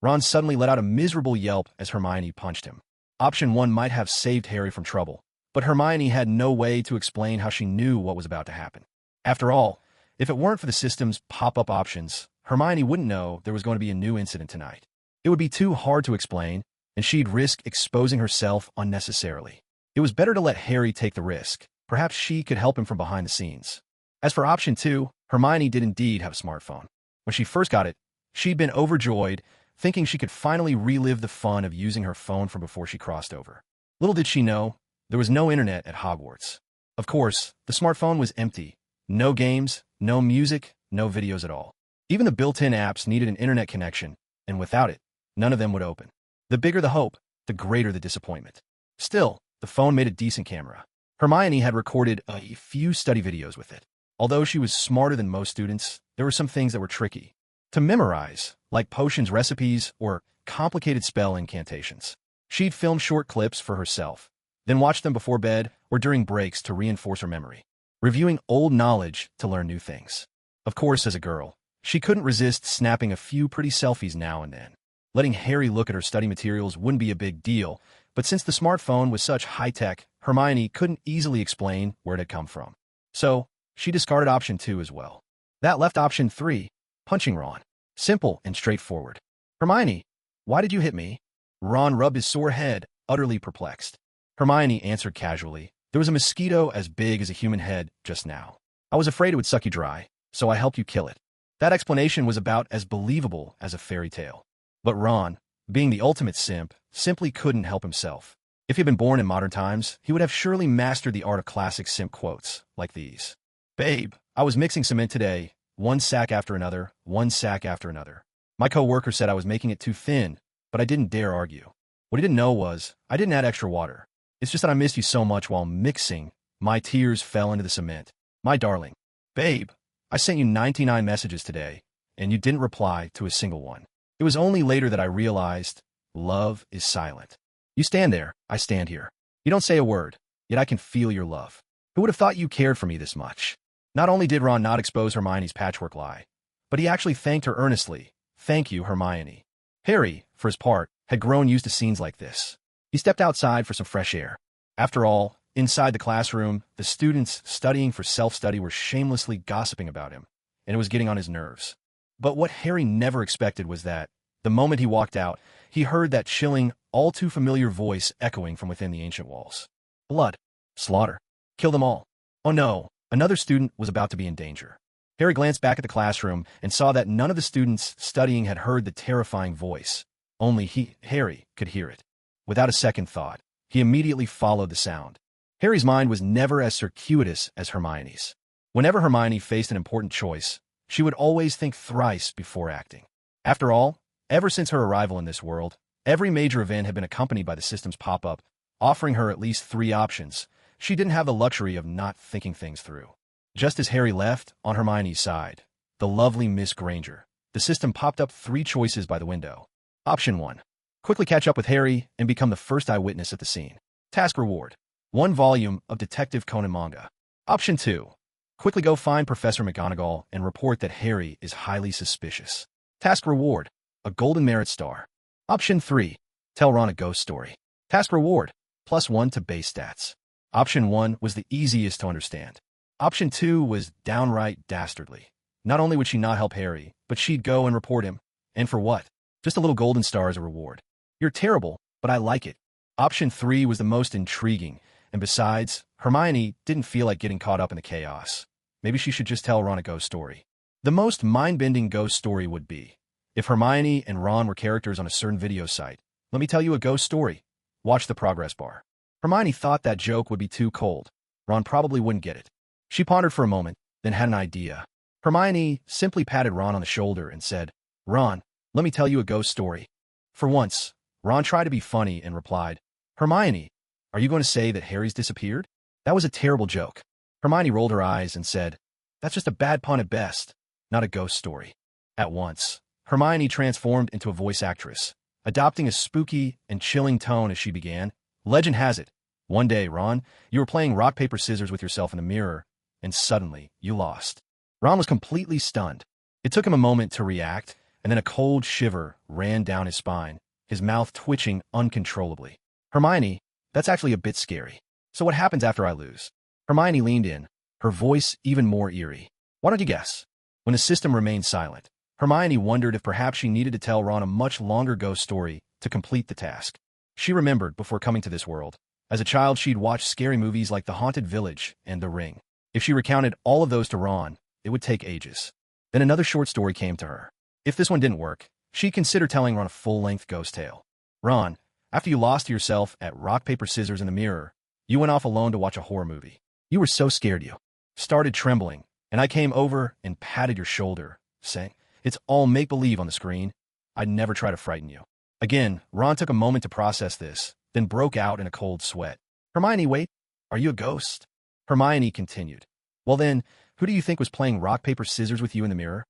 Ron suddenly let out a miserable yelp as Hermione punched him. Option 1 might have saved Harry from trouble, but Hermione had no way to explain how she knew what was about to happen. After all, if it weren't for the system's pop-up options, Hermione wouldn't know there was going to be a new incident tonight. It would be too hard to explain, and she'd risk exposing herself unnecessarily. It was better to let Harry take the risk. Perhaps she could help him from behind the scenes. As for option 2, Hermione did indeed have a smartphone. When she first got it, she'd been overjoyed, thinking she could finally relive the fun of using her phone from before she crossed over. Little did she know, there was no internet at Hogwarts. Of course, the smartphone was empty. No games, no music, no videos at all. Even the built-in apps needed an internet connection, and without it, none of them would open. The bigger the hope, the greater the disappointment. Still, the phone made a decent camera. Hermione had recorded a few study videos with it. Although she was smarter than most students, there were some things that were tricky to memorize, like potions recipes or complicated spell incantations. She'd film short clips for herself, then watch them before bed or during breaks to reinforce her memory, reviewing old knowledge to learn new things. Of course, as a girl, she couldn't resist snapping a few pretty selfies now and then. Letting Harry look at her study materials wouldn't be a big deal, but since the smartphone was such high-tech, Hermione couldn't easily explain where it had come from. So, she discarded option 2 as well. That left option 3, punching Ron. Simple and straightforward. Hermione, why did you hit me? Ron rubbed his sore head, utterly perplexed. Hermione answered casually, there was a mosquito as big as a human head just now. I was afraid it would suck you dry, so I helped you kill it. That explanation was about as believable as a fairy tale. But Ron, being the ultimate simp, simply couldn't help himself. If he'd been born in modern times, he would have surely mastered the art of classic simp quotes, like these. Babe, I was mixing cement today, 1 sack after another, 1 sack after another. My coworker said I was making it too thin, but I didn't dare argue. What he didn't know was, I didn't add extra water. It's just that I missed you so much while mixing, my tears fell into the cement. My darling. Babe, I sent you 99 messages today, and you didn't reply to a single one. It was only later that I realized, love is silent. You stand there, I stand here. You don't say a word, yet I can feel your love. Who would have thought you cared for me this much? Not only did Ron not expose Hermione's patchwork lie, but he actually thanked her earnestly. Thank you, Hermione. Harry, for his part, had grown used to scenes like this. He stepped outside for some fresh air. After all, inside the classroom, the students studying for self-study were shamelessly gossiping about him, and it was getting on his nerves. But what Harry never expected was that, the moment he walked out, he heard that chilling, all too familiar voice echoing from within the ancient walls. Blood. Slaughter. Kill them all. Oh no, another student was about to be in danger. Harry glanced back at the classroom and saw that none of the students studying had heard the terrifying voice. Only Harry, could hear it. Without a second thought, he immediately followed the sound. Harry's mind was never as circuitous as Hermione's. Whenever Hermione faced an important choice, she would always think thrice before acting. After all, ever since her arrival in this world, every major event had been accompanied by the system's pop-up, offering her at least 3 options. She didn't have the luxury of not thinking things through. Just as Harry left, on Hermione's side, the lovely Miss Granger, the system popped up 3 choices by the window. Option 1. Quickly catch up with Harry and become the first eyewitness at the scene. Task reward. 1 volume of Detective Conan manga. Option 2. Quickly go find Professor McGonagall and report that Harry is highly suspicious. Task reward. A golden merit star. Option 3. Tell Ron a ghost story. Task reward. +1 to base stats. Option 1 was the easiest to understand. Option 2 was downright dastardly. Not only would she not help Harry, but she'd go and report him. And for what? Just a little golden star as a reward. You're terrible, but I like it. Option 3 was the most intriguing, and besides, Hermione didn't feel like getting caught up in the chaos. Maybe she should just tell Ron a ghost story. The most mind-bending ghost story would be, if Hermione and Ron were characters on a certain video site. Let me tell you a ghost story. Watch the progress bar. Hermione thought that joke would be too cold. Ron probably wouldn't get it. She pondered for a moment, then had an idea. Hermione simply patted Ron on the shoulder and said, "Ron, let me tell you a ghost story." For once, Ron tried to be funny and replied, "Hermione, are you going to say that Harry's disappeared? That was a terrible joke." Hermione rolled her eyes and said, "That's just a bad pun at best, not a ghost story." At once, Hermione transformed into a voice actress, adopting a spooky and chilling tone as she began. "Legend has it, one day, Ron, you were playing rock, paper, scissors with yourself in the mirror, and suddenly you lost." Ron was completely stunned. It took him a moment to react, and then a cold shiver ran down his spine, his mouth twitching uncontrollably. "Hermione, that's actually a bit scary. So what happens after I lose?" Hermione leaned in, her voice even more eerie. "Why don't you guess?" When the system remained silent, Hermione wondered if perhaps she needed to tell Ron a much longer ghost story to complete the task. She remembered before coming to this world. As a child, she'd watched scary movies like The Haunted Village and The Ring. If she recounted all of those to Ron, it would take ages. Then another short story came to her. If this one didn't work, she'd consider telling Ron a full-length ghost tale. "Ron, after you lost to yourself at rock, paper, scissors in the mirror, you went off alone to watch a horror movie. You were so scared you started trembling, and I came over and patted your shoulder, saying, 'It's all make-believe on the screen. I'd never try to frighten you.'" Again, Ron took a moment to process this, then broke out in a cold sweat. "Hermione, wait. Are you a ghost?" Hermione continued, "Well then, who do you think was playing rock, paper, scissors with you in the mirror?"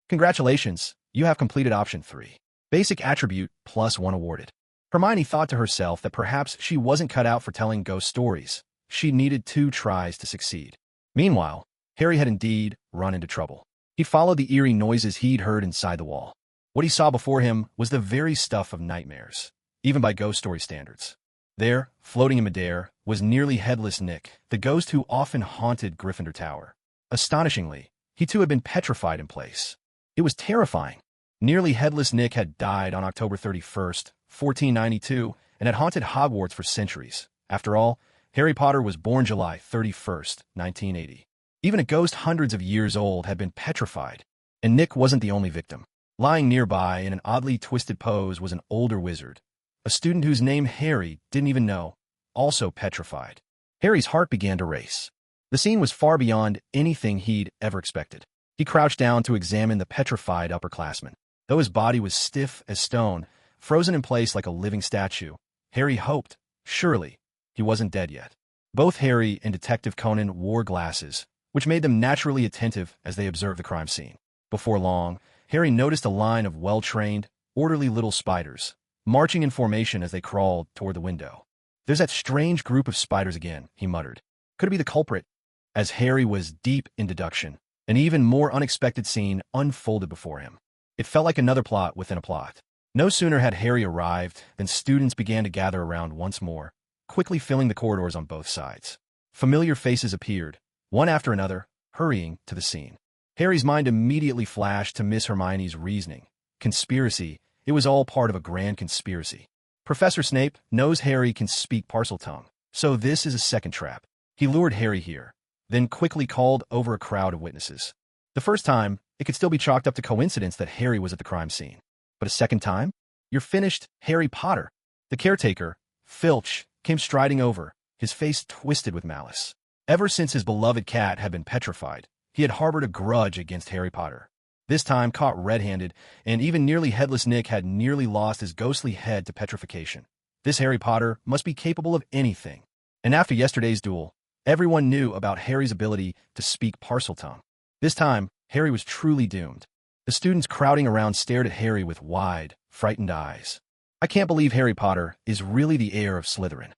"Congratulations, you have completed option 3. Basic attribute +1 awarded." Hermione thought to herself that perhaps she wasn't cut out for telling ghost stories. She needed 2 tries to succeed. Meanwhile, Harry had indeed run into trouble. He followed the eerie noises he'd heard inside the wall. What he saw before him was the very stuff of nightmares, even by ghost story standards. There, floating in midair, was nearly headless Nick, the ghost who often haunted Gryffindor Tower. Astonishingly, he too had been petrified in place. It was terrifying. Nearly headless Nick had died on October 31st, 1492, and had haunted Hogwarts for centuries. After all, Harry Potter was born July 31st, 1980. Even a ghost hundreds of years old had been petrified, and Nick wasn't the only victim. Lying nearby in an oddly twisted pose was an older wizard, a student whose name Harry didn't even know, also petrified. Harry's heart began to race. The scene was far beyond anything he'd ever expected. He crouched down to examine the petrified upperclassman. Though his body was stiff as stone, frozen in place like a living statue, Harry hoped, surely, he wasn't dead yet. Both Harry and Detective Conan wore glasses, which made them naturally attentive as they observed the crime scene. Before long, Harry noticed a line of well-trained, orderly little spiders, marching in formation as they crawled toward the window. "There's that strange group of spiders again," he muttered. Could it be the culprit? As Harry was deep in deduction, an even more unexpected scene unfolded before him. It felt like another plot within a plot. No sooner had Harry arrived than students began to gather around once more, quickly filling the corridors on both sides. Familiar faces appeared, one after another, hurrying to the scene. Harry's mind immediately flashed to Miss Hermione's reasoning. Conspiracy. It was all part of a grand conspiracy. Professor Snape knows Harry can speak Parseltongue, so this is a second trap. He lured Harry here, then quickly called over a crowd of witnesses. The first time, it could still be chalked up to coincidence that Harry was at the crime scene. But a second time? "You're finished, Harry Potter." The caretaker, Filch, came striding over, his face twisted with malice. Ever since his beloved cat had been petrified, he had harbored a grudge against Harry Potter. This time caught red-handed, and even nearly headless Nick had nearly lost his ghostly head to petrification. This Harry Potter must be capable of anything. And after yesterday's duel, everyone knew about Harry's ability to speak Parseltongue. This time, Harry was truly doomed. The students crowding around stared at Harry with wide, frightened eyes. "I can't believe Harry Potter is really the heir of Slytherin.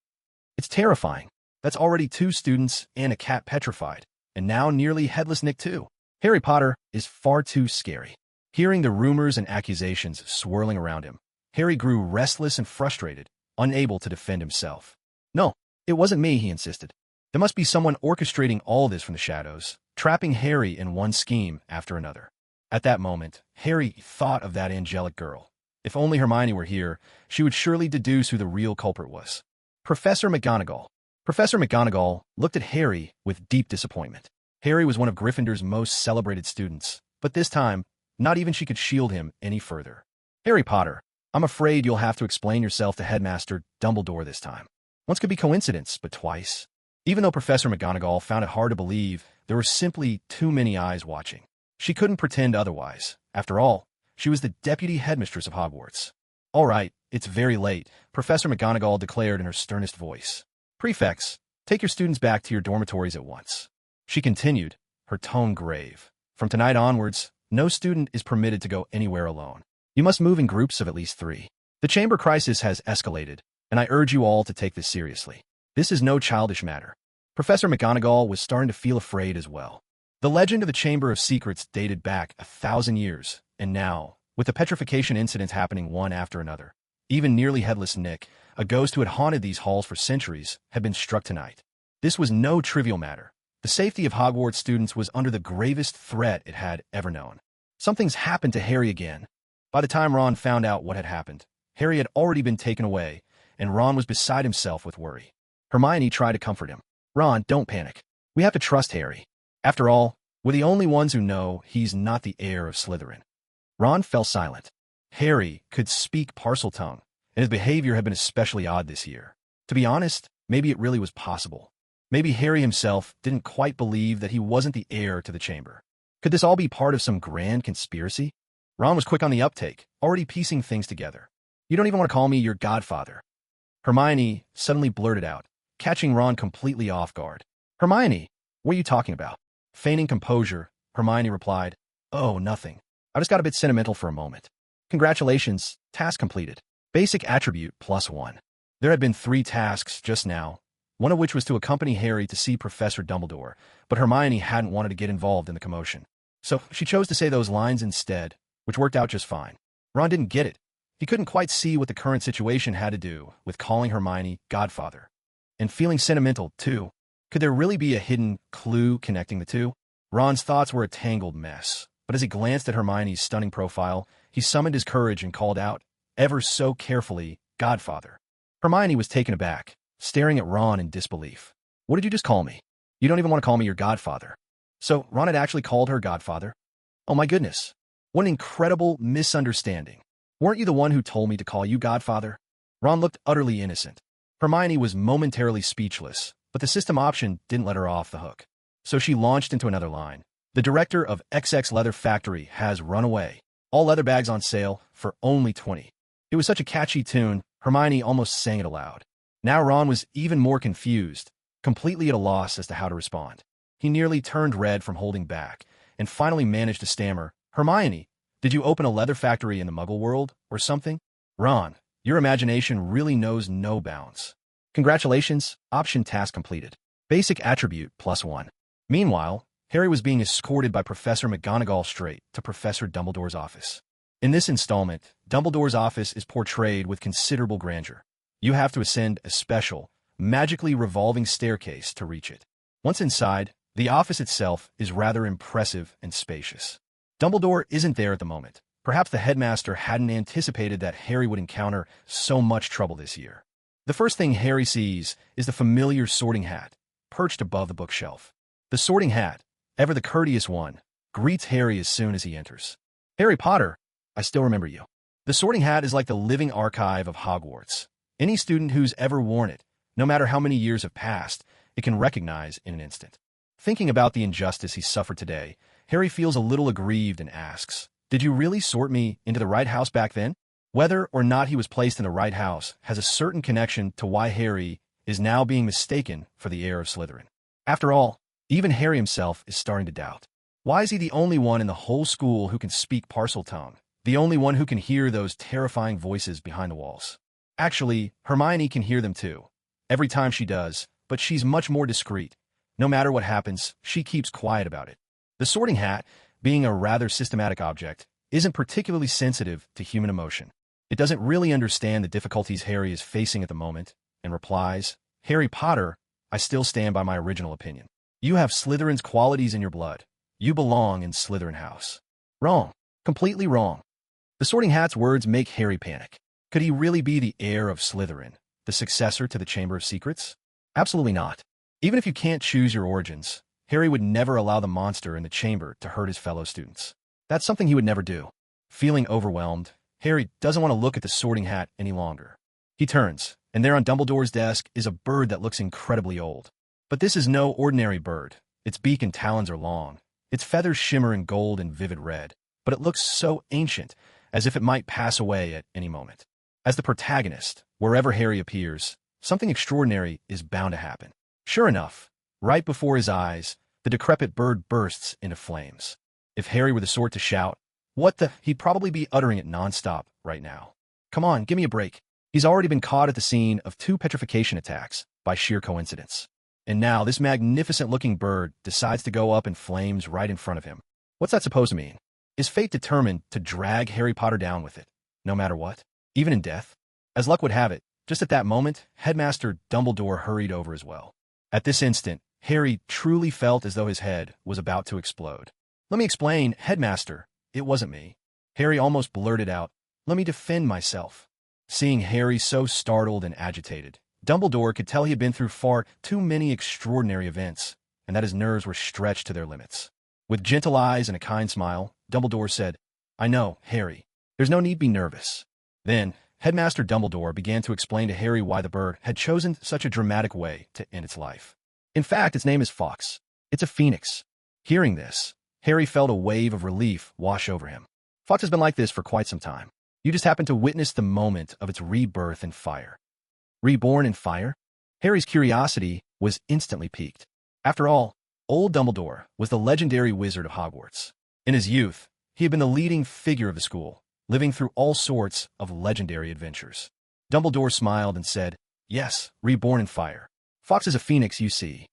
It's terrifying. That's already 2 students and a cat petrified, and now nearly headless Nick too. Harry Potter is far too scary." Hearing the rumors and accusations swirling around him, Harry grew restless and frustrated, unable to defend himself. "No, it wasn't me," he insisted. "There must be someone orchestrating all this from the shadows, trapping Harry in one scheme after another." At that moment, Harry thought of that angelic girl. If only Hermione were here, she would surely deduce who the real culprit was. Professor McGonagall. Professor McGonagall looked at Harry with deep disappointment. Harry was one of Gryffindor's most celebrated students, but this time, not even she could shield him any further. "Harry Potter, I'm afraid you'll have to explain yourself to Headmaster Dumbledore this time. Once could be coincidence, but twice." Even though Professor McGonagall found it hard to believe, there were simply too many eyes watching. She couldn't pretend otherwise. After all, she was the deputy headmistress of Hogwarts. All right, it's very late, Professor McGonagall declared in her sternest voice. Prefects, take your students back to your dormitories at once. She continued, her tone grave. From tonight onwards, no student is permitted to go anywhere alone. You must move in groups of at least 3. The chamber crisis has escalated, and I urge you all to take this seriously. This is no childish matter. Professor McGonagall was starting to feel afraid as well. The legend of the Chamber of Secrets dated back 1,000 years, and now, with the petrification incidents happening one after another, even nearly headless Nick, a ghost who had haunted these halls for centuries, had been struck tonight. This was no trivial matter. The safety of Hogwarts students was under the gravest threat it had ever known. Something's happened to Harry again. By the time Ron found out what had happened, Harry had already been taken away, and Ron was beside himself with worry. Hermione tried to comfort him. Ron, don't panic. We have to trust Harry. After all, we're the only ones who know he's not the heir of Slytherin. Ron fell silent. Harry could speak Parseltongue, and his behavior had been especially odd this year. To be honest, maybe it really was possible. Maybe Harry himself didn't quite believe that he wasn't the heir to the chamber. Could this all be part of some grand conspiracy? Ron was quick on the uptake, already piecing things together. You don't even want to call me your godfather. Hermione suddenly blurted out, catching Ron completely off guard. Hermione, what are you talking about? Feigning composure, Hermione replied, Oh, nothing. I just got a bit sentimental for a moment. Congratulations, task completed. Basic attribute +1. There had been 3 tasks just now, one of which was to accompany Harry to see Professor Dumbledore, but Hermione hadn't wanted to get involved in the commotion. So she chose to say those lines instead, which worked out just fine. Ron didn't get it. He couldn't quite see what the current situation had to do with calling Hermione godfather. And feeling sentimental, too. Could there really be a hidden clue connecting the two? Ron's thoughts were a tangled mess, but as he glanced at Hermione's stunning profile, he summoned his courage and called out, ever so carefully, Godfather. Hermione was taken aback, staring at Ron in disbelief. What did you just call me? You don't even want to call me your godfather. So Ron had actually called her godfather? Oh my goodness. What an incredible misunderstanding. Weren't you the one who told me to call you godfather? Ron looked utterly innocent. Hermione was momentarily speechless, but the system option didn't let her off the hook. So she launched into another line. The director of XX Leather Factory has run away. All leather bags on sale for only 20. It was such a catchy tune, Hermione almost sang it aloud. Now Ron was even more confused, completely at a loss as to how to respond. He nearly turned red from holding back, and finally managed to stammer, Hermione, did you open a leather factory in the Muggle world, or something? Ron, your imagination really knows no bounds. Congratulations, option task completed. Basic attribute +1. Meanwhile, Harry was being escorted by Professor McGonagall straight to Professor Dumbledore's office. In this installment, Dumbledore's office is portrayed with considerable grandeur. You have to ascend a special, magically revolving staircase to reach it. Once inside, the office itself is rather impressive and spacious. Dumbledore isn't there at the moment. Perhaps the headmaster hadn't anticipated that Harry would encounter so much trouble this year. The first thing Harry sees is the familiar sorting hat, perched above the bookshelf. The sorting hat, ever the courteous one, greets Harry as soon as he enters. Harry Potter, I still remember you. The sorting hat is like the living archive of Hogwarts. Any student who's ever worn it, no matter how many years have passed, it can recognize in an instant. Thinking about the injustice he suffered today, Harry feels a little aggrieved and asks, Did you really sort me into the right house back then? Whether or not he was placed in the right house has a certain connection to why Harry is now being mistaken for the heir of Slytherin. After all, even Harry himself is starting to doubt. Why is he the only one in the whole school who can speak Parseltongue? The only one who can hear those terrifying voices behind the walls? Actually, Hermione can hear them too. Every time she does, but she's much more discreet. No matter what happens, she keeps quiet about it. The sorting hat, being a rather systematic object, isn't particularly sensitive to human emotion. It doesn't really understand the difficulties Harry is facing at the moment, and replies, Harry Potter, I still stand by my original opinion. You have Slytherin's qualities in your blood. You belong in Slytherin House. Wrong. Completely wrong. The sorting hat's words make Harry panic. Could he really be the heir of Slytherin, the successor to the Chamber of Secrets? Absolutely not. Even if you can't choose your origins, Harry would never allow the monster in the chamber to hurt his fellow students. That's something he would never do. Feeling overwhelmed, Harry doesn't want to look at the sorting hat any longer. He turns, and there on Dumbledore's desk is a bird that looks incredibly old. But this is no ordinary bird. Its beak and talons are long, Its feathers shimmer in gold and vivid red, but it looks so ancient, as if it might pass away at any moment. As the protagonist, wherever Harry appears, something extraordinary is bound to happen. Sure enough, right before his eyes, the decrepit bird bursts into flames. If Harry were the sort to shout, he'd probably be uttering it nonstop right now. Come on, give me a break. He's already been caught at the scene of 2 petrification attacks by sheer coincidence. And now this magnificent-looking bird decides to go up in flames right in front of him. What's that supposed to mean? Is fate determined to drag Harry Potter down with it, no matter what, even in death? As luck would have it, just at that moment, Headmaster Dumbledore hurried over as well. At this instant, Harry truly felt as though his head was about to explode. Let me explain, Headmaster. It wasn't me. Harry almost blurted out, let me defend myself. Seeing Harry so startled and agitated, Dumbledore could tell he had been through far too many extraordinary events, and that his nerves were stretched to their limits. With gentle eyes and a kind smile, Dumbledore said, I know, Harry. There's no need to be nervous. Then, Headmaster Dumbledore began to explain to Harry why the bird had chosen such a dramatic way to end its life. In fact, its name is Fawkes. It's a phoenix. Hearing this, Harry felt a wave of relief wash over him. Fawkes has been like this for quite some time. You just happened to witness the moment of its rebirth in fire. Reborn in fire? Harry's curiosity was instantly piqued. After all, old Dumbledore was the legendary wizard of Hogwarts. In his youth, he had been the leading figure of the school, living through all sorts of legendary adventures. Dumbledore smiled and said, Yes, reborn in fire. Fawkes is a phoenix, you see.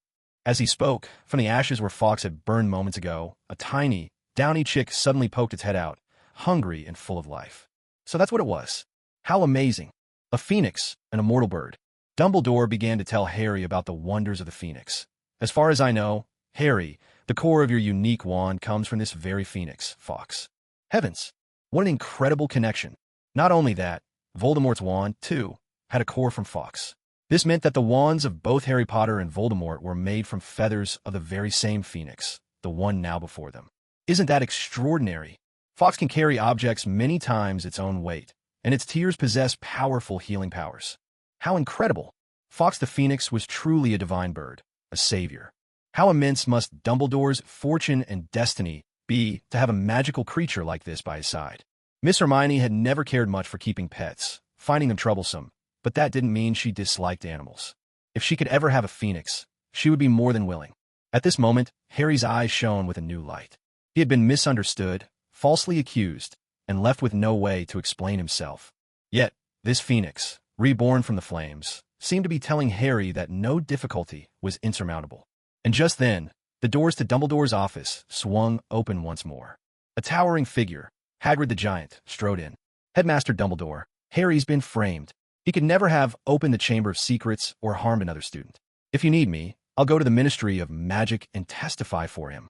As he spoke, from the ashes where Fawkes had burned moments ago, a tiny, downy chick suddenly poked its head out, hungry and full of life. So that's what it was. How amazing. A phoenix, an immortal bird. Dumbledore began to tell Harry about the wonders of the phoenix. As far as I know, Harry, the core of your unique wand comes from this very phoenix, Fawkes. Heavens, what an incredible connection. Not only that, Voldemort's wand, too, had a core from Fawkes. This meant that the wands of both Harry Potter and Voldemort were made from feathers of the very same phoenix, the one now before them. Isn't that extraordinary? Fawkes can carry objects many times its own weight, and its tears possess powerful healing powers. How incredible! Fawkes the Phoenix was truly a divine bird, a savior. How immense must Dumbledore's fortune and destiny be to have a magical creature like this by his side. Miss Hermione had never cared much for keeping pets, finding them troublesome, but that didn't mean she disliked animals. If she could ever have a phoenix, she would be more than willing. At this moment, Harry's eyes shone with a new light. He had been misunderstood, falsely accused, and left with no way to explain himself. Yet, this phoenix, reborn from the flames, seemed to be telling Harry that no difficulty was insurmountable. And just then, the doors to Dumbledore's office swung open once more. A towering figure, Hagrid the Giant, strode in. Headmaster Dumbledore, Harry's been framed. He could never have opened the Chamber of Secrets or harmed another student. If you need me, I'll go to the Ministry of Magic and testify for him.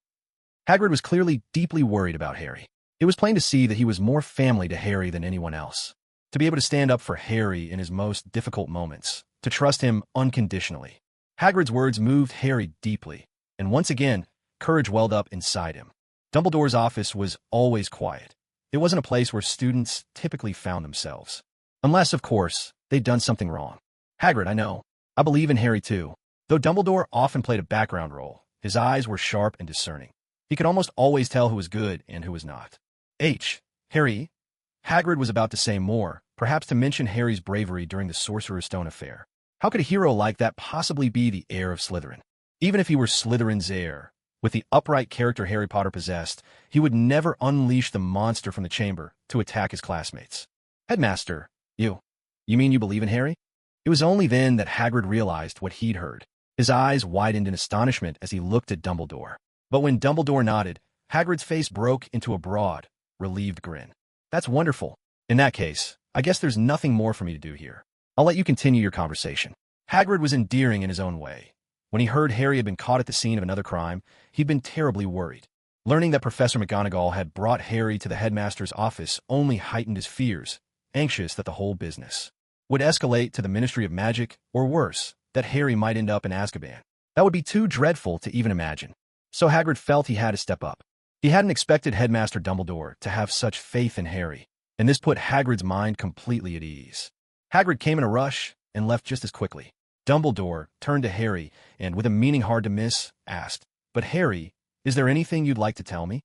Hagrid was clearly deeply worried about Harry. It was plain to see that he was more family to Harry than anyone else. To be able to stand up for Harry in his most difficult moments, to trust him unconditionally. Hagrid's words moved Harry deeply, and once again, courage welled up inside him. Dumbledore's office was always quiet. It wasn't a place where students typically found themselves. Unless, of course, they'd done something wrong. Hagrid, I know. I believe in Harry too. Though Dumbledore often played a background role, his eyes were sharp and discerning. He could almost always tell who was good and who was not. Harry? Hagrid was about to say more, perhaps to mention Harry's bravery during the Sorcerer's Stone affair. How could a hero like that possibly be the heir of Slytherin? Even if he were Slytherin's heir, with the upright character Harry Potter possessed, he would never unleash the monster from the chamber to attack his classmates. Headmaster, you mean you believe in Harry? It was only then that Hagrid realized what he'd heard. His eyes widened in astonishment as he looked at Dumbledore. But when Dumbledore nodded, Hagrid's face broke into a broad, relieved grin. That's wonderful. In that case, I guess there's nothing more for me to do here. I'll let you continue your conversation. Hagrid was endearing in his own way. When he heard Harry had been caught at the scene of another crime, he'd been terribly worried. Learning that Professor McGonagall had brought Harry to the headmaster's office only heightened his fears, anxious that the whole business would escalate to the Ministry of Magic, or worse, that Harry might end up in Azkaban. That would be too dreadful to even imagine. So Hagrid felt he had to step up. He hadn't expected Headmaster Dumbledore to have such faith in Harry, and this put Hagrid's mind completely at ease. Hagrid came in a rush and left just as quickly. Dumbledore turned to Harry and, with a meaning hard to miss, asked, "But Harry, Is there anything you'd like to tell me?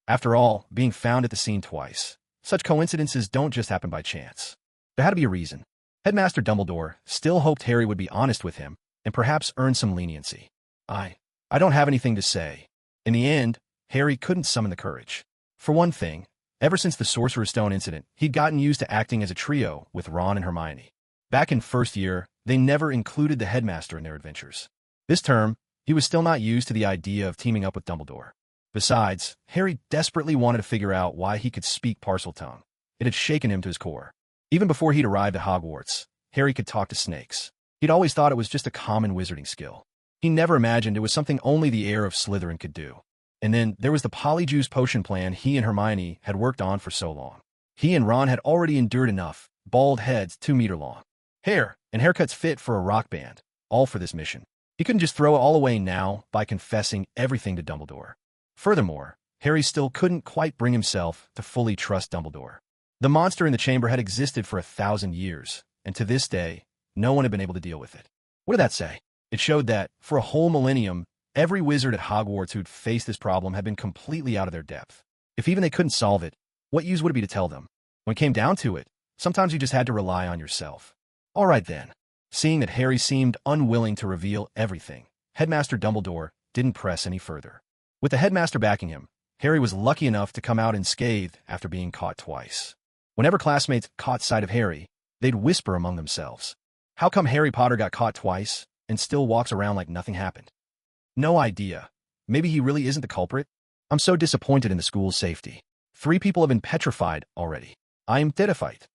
After all, being found at the scene twice. Such coincidences don't just happen by chance. There had to be a reason. Headmaster Dumbledore still hoped Harry would be honest with him and perhaps earn some leniency. I don't have anything to say. In the end, Harry couldn't summon the courage. For one thing, ever since the Sorcerer's Stone incident, he'd gotten used to acting as a trio with Ron and Hermione. Back in first year, they never included the headmaster in their adventures. This term, he was still not used to the idea of teaming up with Dumbledore. Besides, Harry desperately wanted to figure out why he could speak Parseltongue. It had shaken him to his core. Even before he'd arrived at Hogwarts, Harry could talk to snakes. He'd always thought it was just a common wizarding skill. He never imagined it was something only the heir of Slytherin could do. And then there was the Polyjuice potion plan he and Hermione had worked on for so long. He and Ron had already endured enough, bald heads 2 meters long, hair and haircuts fit for a rock band, all for this mission. He couldn't just throw it all away now by confessing everything to Dumbledore. Furthermore, Harry still couldn't quite bring himself to fully trust Dumbledore. The monster in the chamber had existed for 1,000 years, and to this day, no one had been able to deal with it. What did that say? It showed that, for a whole millennium, every wizard at Hogwarts who'd faced this problem had been completely out of their depth. If even they couldn't solve it, what use would it be to tell them? When it came down to it, sometimes you just had to rely on yourself. All right then. Seeing that Harry seemed unwilling to reveal everything, Headmaster Dumbledore didn't press any further. With the headmaster backing him, Harry was lucky enough to come out unscathed after being caught twice. Whenever classmates caught sight of Harry, they'd whisper among themselves, "How come Harry Potter got caught twice and still walks around like nothing happened?" No idea. Maybe he really isn't the culprit? I'm so disappointed in the school's safety. 3 people have been petrified already. I am terrified.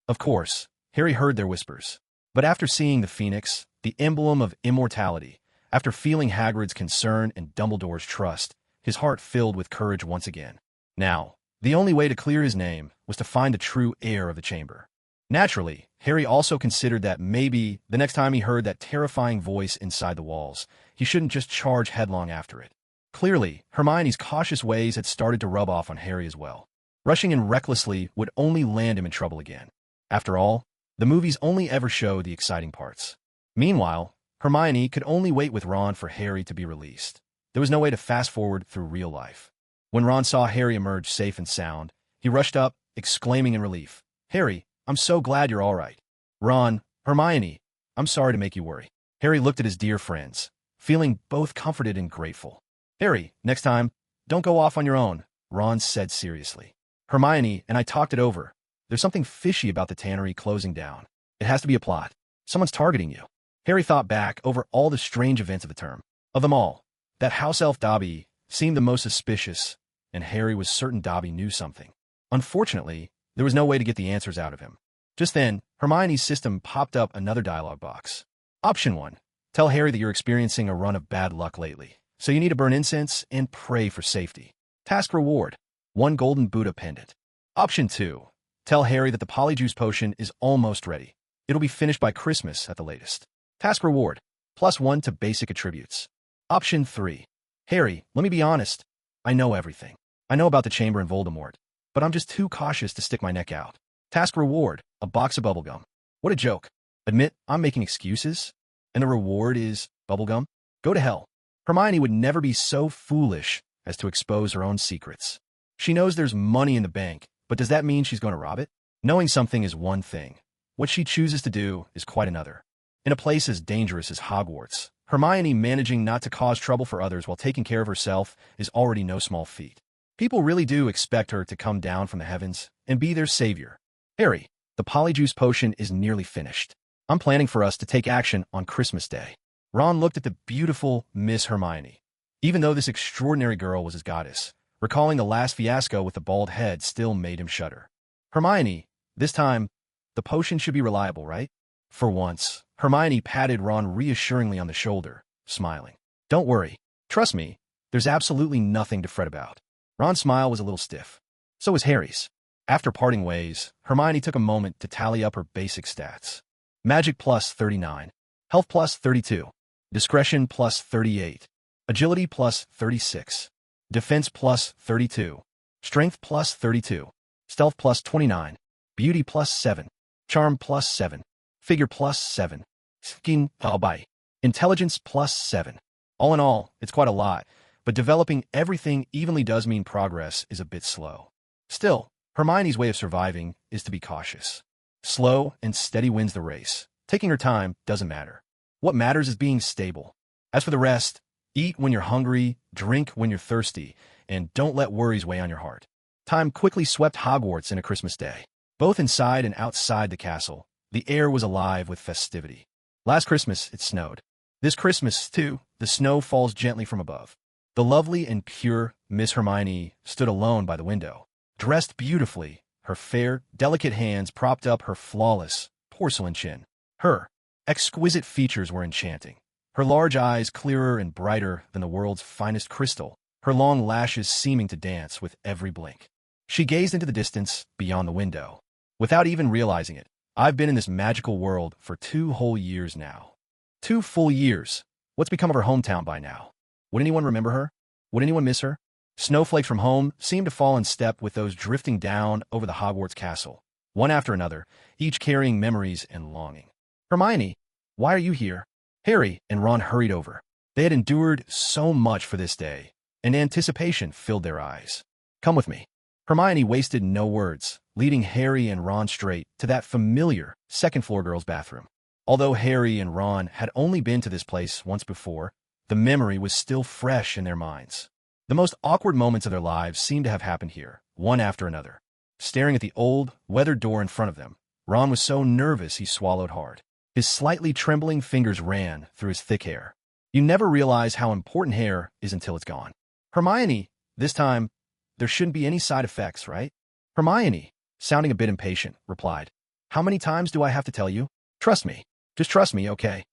Of course, Harry heard their whispers. But after seeing the Phoenix, the emblem of immortality, after feeling Hagrid's concern and Dumbledore's trust, his heart filled with courage once again. Now, the only way to clear his name was to find the true heir of the chamber. Naturally, Harry also considered that maybe the next time he heard that terrifying voice inside the walls, he shouldn't just charge headlong after it. Clearly, Hermione's cautious ways had started to rub off on Harry as well. Rushing in recklessly would only land him in trouble again. After all, the movies only ever show the exciting parts. Meanwhile, Hermione could only wait with Ron for Harry to be released. There was no way to fast forward through real life. When Ron saw Harry emerge safe and sound, he rushed up, exclaiming in relief, "Harry, I'm so glad you're all right." "Ron, Hermione, I'm sorry to make you worry." Harry looked at his dear friends, feeling both comforted and grateful. "Harry, next time, don't go off on your own," Ron said seriously. "Hermione and I talked it over. There's something fishy about the tannery closing down. It has to be a plot. Someone's targeting you." Harry thought back over all the strange events of the term. Of them all, that house elf Dobby seemed the most suspicious, and Harry was certain Dobby knew something. Unfortunately, there was no way to get the answers out of him. Just then, Hermione's system popped up another dialog box. Option 1. Tell Harry that you're experiencing a run of bad luck lately, so you need to burn incense and pray for safety. Task reward: 1 golden Buddha pendant. Option 2. Tell Harry that the Polyjuice potion is almost ready. It'll be finished by Christmas at the latest. Task reward: +1 to basic attributes. Option 3. Harry, let me be honest. I know everything. I know about the chamber and Voldemort, but I'm just too cautious to stick my neck out. Task reward: a box of bubblegum. What a joke. Admit I'm making excuses? And the reward is bubblegum? Go to hell. Hermione would never be so foolish as to expose her own secrets. She knows there's money in the bank, but does that mean she's going to rob it? Knowing something is one thing. What she chooses to do is quite another. In a place as dangerous as Hogwarts, Hermione managing not to cause trouble for others while taking care of herself is already no small feat. People really do expect her to come down from the heavens and be their savior. "Harry, the Polyjuice potion is nearly finished. I'm planning for us to take action on Christmas Day." Ron looked at the beautiful Miss Hermione. Even though this extraordinary girl was his goddess, recalling the last fiasco with the bald head still made him shudder. "Hermione, this time, the potion should be reliable, right?" For once, Hermione patted Ron reassuringly on the shoulder, smiling. "Don't worry. Trust me, there's absolutely nothing to fret about." Ron's smile was a little stiff. So was Harry's. After parting ways, Hermione took a moment to tally up her basic stats. Magic +39, Health +32, Discretion +38, Agility +36, Defense +32, Strength +32, Stealth +29, Beauty +7, Charm +7, Figure +7, Skin by Intelligence +7. All in all, it's quite a lot, but developing everything evenly does mean progress is a bit slow. Still, Hermione's way of surviving is to be cautious. Slow and steady wins the race. Taking her time doesn't matter. What matters is being stable. As for the rest, eat when you're hungry, drink when you're thirsty, and don't let worries weigh on your heart. Time quickly swept Hogwarts in a Christmas day. Both inside and outside the castle, the air was alive with festivity. Last Christmas, it snowed. This Christmas, too, the snow falls gently from above. The lovely and pure Miss Hermione stood alone by the window, dressed beautifully, her fair, delicate hands propped up her flawless porcelain chin. Her exquisite features were enchanting. Her large eyes clearer and brighter than the world's finest crystal, her long lashes seeming to dance with every blink. She gazed into the distance beyond the window. Without even realizing it, I've been in this magical world for 2 whole years now. 2 full years. What's become of her hometown by now? Would anyone remember her? Would anyone miss her? Snowflakes from home seemed to fall in step with those drifting down over the Hogwarts castle, one after another, each carrying memories and longing. Hermione, why are you here? Harry and Ron hurried over. They had endured so much for this day, and anticipation filled their eyes. Come with me. Hermione wasted no words, leading Harry and Ron straight to that familiar second-floor girls' bathroom. Although Harry and Ron had only been to this place once before, the memory was still fresh in their minds. The most awkward moments of their lives seemed to have happened here, one after another. Staring at the old, weathered door in front of them, Ron was so nervous he swallowed hard. His slightly trembling fingers ran through his thick hair. You never realize how important hair is until it's gone. Hermione, this time, there shouldn't be any side effects, right? Hermione, sounding a bit impatient, replied. How many times do I have to tell you? Trust me. Just trust me, okay?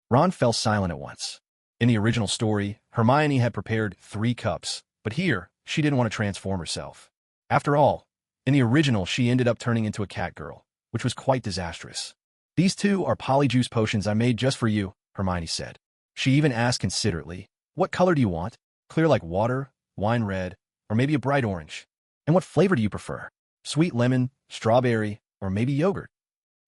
Ron fell silent at once. In the original story, Hermione had prepared 3 cups, but here, she didn't want to transform herself. After all, in the original, she ended up turning into a cat girl, which was quite disastrous. These 2 are polyjuice potions I made just for you, Hermione said. She even asked considerately, what color do you want? Clear like water, wine red, or maybe a bright orange? And what flavor do you prefer? Sweet lemon, strawberry, or maybe yogurt?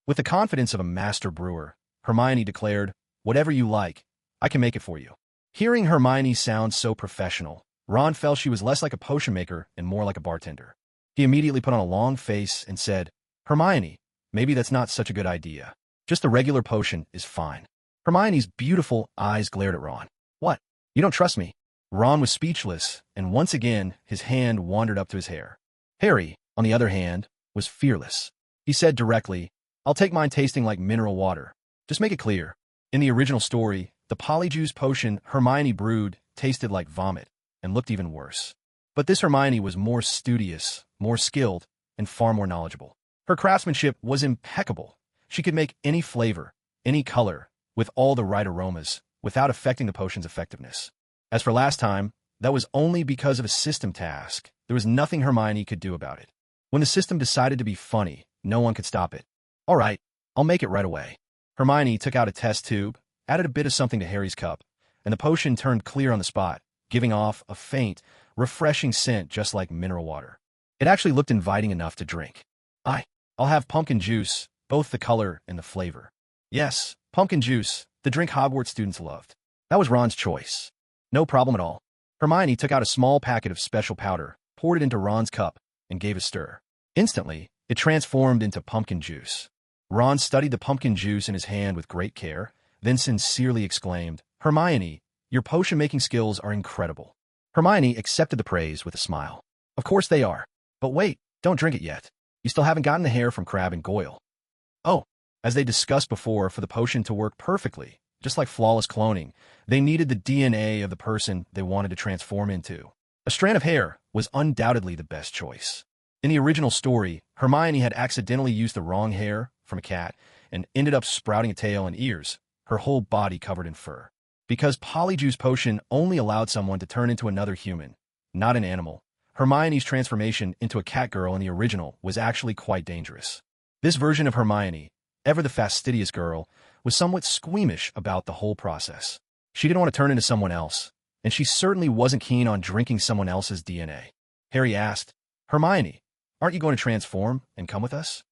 With the confidence of a master brewer, Hermione declared, whatever you like, I can make it for you. Hearing Hermione sound so professional, Ron felt she was less like a potion maker and more like a bartender. He immediately put on a long face and said, Hermione, maybe that's not such a good idea. Just a regular potion is fine. Hermione's beautiful eyes glared at Ron. What? You don't trust me? Ron was speechless, and once again his hand wandered up to his hair. Harry, on the other hand, was fearless. He said directly, I'll take mine tasting like mineral water. Just make it clear. In the original story, the polyjuice potion Hermione brewed tasted like vomit and looked even worse. But this Hermione was more studious, more skilled, and far more knowledgeable. Her craftsmanship was impeccable. She could make any flavor, any color, with all the right aromas, without affecting the potion's effectiveness. As for last time, that was only because of a system task. There was nothing Hermione could do about it. When the system decided to be funny, no one could stop it. All right, I'll make it right away. Hermione took out a test tube, added a bit of something to Harry's cup, and the potion turned clear on the spot, giving off a faint, refreshing scent just like mineral water. It actually looked inviting enough to drink. I'll have pumpkin juice, both the color and the flavor. Yes, pumpkin juice, the drink Hogwarts students loved. That was Ron's choice. No problem at all. Hermione took out a small packet of special powder, poured it into Ron's cup, and gave a stir. Instantly, it transformed into pumpkin juice. Ron studied the pumpkin juice in his hand with great care, then sincerely exclaimed, Hermione, your potion-making skills are incredible. Hermione accepted the praise with a smile. Of course they are. But wait, don't drink it yet. You still haven't gotten the hair from Crabbe and Goyle. Oh, as they discussed before, for the potion to work perfectly, just like flawless cloning, they needed the DNA of the person they wanted to transform into. A strand of hair was undoubtedly the best choice. In the original story, Hermione had accidentally used the wrong hair from a cat and ended up sprouting a tail and ears, her whole body covered in fur. Because Polyjuice Potion only allowed someone to turn into another human, not an animal, Hermione's transformation into a cat girl in the original was actually quite dangerous. This version of Hermione, ever the fastidious girl, was somewhat squeamish about the whole process. She didn't want to turn into someone else, and she certainly wasn't keen on drinking someone else's DNA. Harry asked, Hermione, aren't you going to transform and come with us?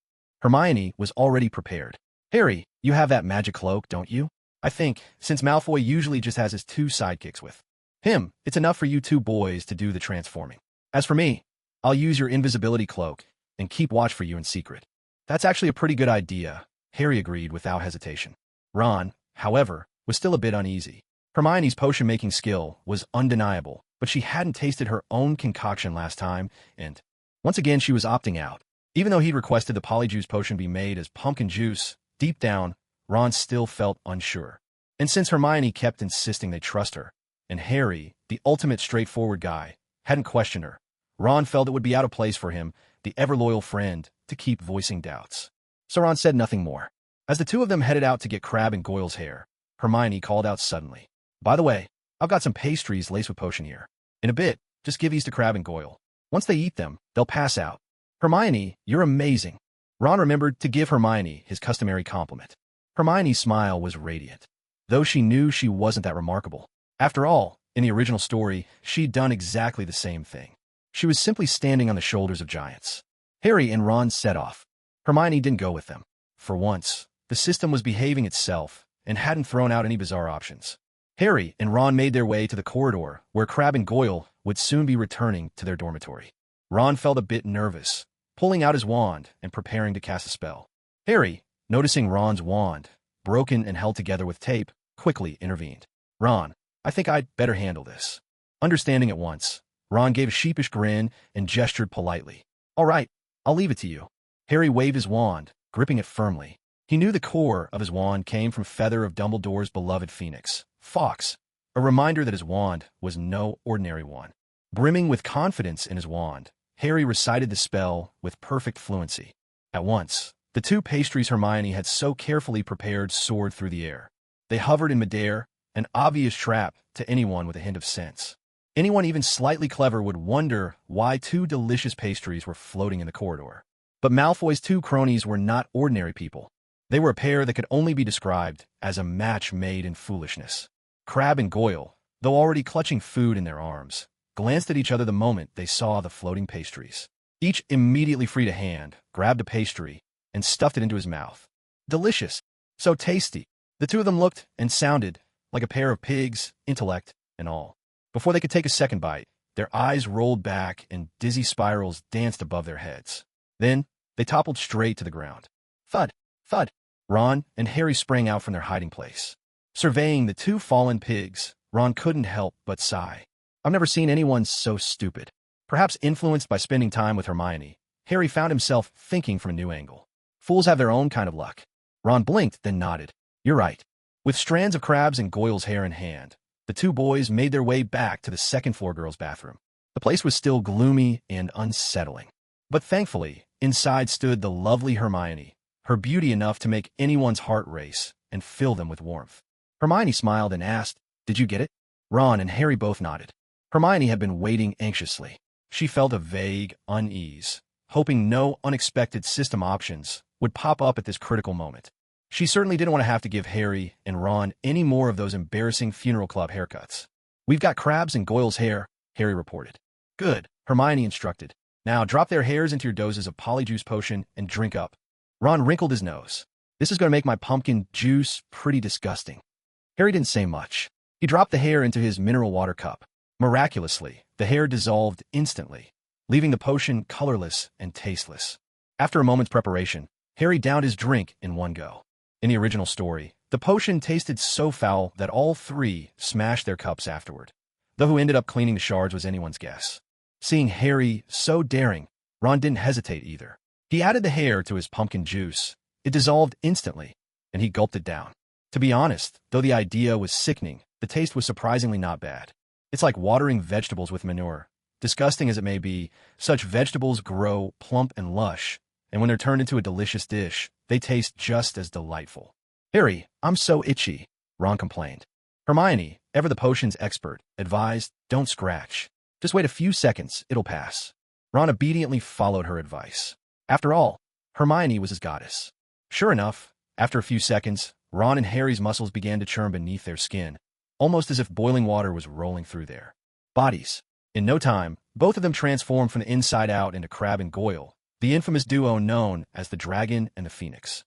Hermione was already prepared. Harry, you have that magic cloak, don't you? I think, since Malfoy usually just has his 2 sidekicks with. It's enough for you two boys to do the transforming. As for me, I'll use your invisibility cloak and keep watch for you in secret. That's actually a pretty good idea, Harry agreed without hesitation. Ron, however, was still a bit uneasy. Hermione's potion-making skill was undeniable, but she hadn't tasted her own concoction last time, and once again she was opting out. Even though he'd requested the polyjuice potion be made as pumpkin juice, deep down, Ron still felt unsure. And since Hermione kept insisting they trust her, and Harry, the ultimate straightforward guy, hadn't questioned her, Ron felt it would be out of place for him, the ever-loyal friend, to keep voicing doubts. So Ron said nothing more. As the two of them headed out to get Crabbe and Goyle's hair, Hermione called out suddenly, "By the way, I've got some pastries laced with potion here. In a bit, just give these to Crabbe and Goyle. Once they eat them, they'll pass out." "Hermione, you're amazing." Ron remembered to give Hermione his customary compliment. Hermione's smile was radiant, though she knew she wasn't that remarkable. After all, in the original story, she'd done exactly the same thing. She was simply standing on the shoulders of giants. Harry and Ron set off. Hermione didn't go with them. For once, the system was behaving itself and hadn't thrown out any bizarre options. Harry and Ron made their way to the corridor where Crabbe and Goyle would soon be returning to their dormitory. Ron felt a bit nervous, pulling out his wand and preparing to cast a spell. Harry, noticing Ron's wand, broken and held together with tape, quickly intervened. "Ron, I think I'd better handle this." Understanding at once, Ron gave a sheepish grin and gestured politely. "All right, I'll leave it to you." Harry waved his wand, gripping it firmly. He knew the core of his wand came from Feather of Dumbledore's beloved phoenix, Fawkes, a reminder that his wand was no ordinary one. Brimming with confidence in his wand, Harry recited the spell with perfect fluency. At once, the two pastries Hermione had so carefully prepared soared through the air. They hovered in midair, an obvious trap to anyone with a hint of sense. Anyone even slightly clever would wonder why two delicious pastries were floating in the corridor. But Malfoy's two cronies were not ordinary people. They were a pair that could only be described as a match made in foolishness. Crabbe and Goyle, though already clutching food in their arms, glanced at each other the moment they saw the floating pastries. Each immediately freed a hand, grabbed a pastry, and stuffed it into his mouth. Delicious. So tasty. The two of them looked and sounded like a pair of pigs, intellect and all. Before they could take a second bite, their eyes rolled back and dizzy spirals danced above their heads. Then, they toppled straight to the ground. Thud, thud. Ron and Harry sprang out from their hiding place. Surveying the two fallen pigs, Ron couldn't help but sigh. "I've never seen anyone so stupid." Perhaps influenced by spending time with Hermione, Harry found himself thinking from a new angle. Fools have their own kind of luck. Ron blinked, then nodded. "You're right." With strands of Crabbe's and Goyle's hair in hand, the two boys made their way back to the second-floor girls' bathroom. The place was still gloomy and unsettling. But thankfully, inside stood the lovely Hermione, her beauty enough to make anyone's heart race and fill them with warmth. Hermione smiled and asked, "Did you get it?" Ron and Harry both nodded. Hermione had been waiting anxiously. She felt a vague unease, hoping no unexpected system options would pop up at this critical moment. She certainly didn't want to have to give Harry and Ron any more of those embarrassing funeral club haircuts. "We've got Crabbe's and Goyle's hair," Harry reported. "Good," Hermione instructed. "Now drop their hairs into your doses of polyjuice potion and drink up." Ron wrinkled his nose. "This is going to make my pumpkin juice pretty disgusting." Harry didn't say much. He dropped the hair into his mineral water cup. Miraculously, the hair dissolved instantly, leaving the potion colorless and tasteless. After a moment's preparation, Harry downed his drink in one go. In the original story, the potion tasted so foul that all three smashed their cups afterward. Though who ended up cleaning the shards was anyone's guess. Seeing Harry so daring, Ron didn't hesitate either. He added the hair to his pumpkin juice. It dissolved instantly, and he gulped it down. To be honest, though the idea was sickening, the taste was surprisingly not bad. It's like watering vegetables with manure. Disgusting as it may be, such vegetables grow plump and lush, and when they're turned into a delicious dish, they taste just as delightful. "Harry, I'm so itchy," Ron complained. Hermione, ever the potions expert, advised, "Don't scratch. Just wait a few seconds, it'll pass." Ron obediently followed her advice. After all, Hermione was his goddess. Sure enough, after a few seconds, Ron and Harry's muscles began to churn beneath their skin, almost as if boiling water was rolling through their bodies. In no time, both of them transformed from the inside out into Crabbe and Goyle, the infamous duo known as the Dragon and the Phoenix.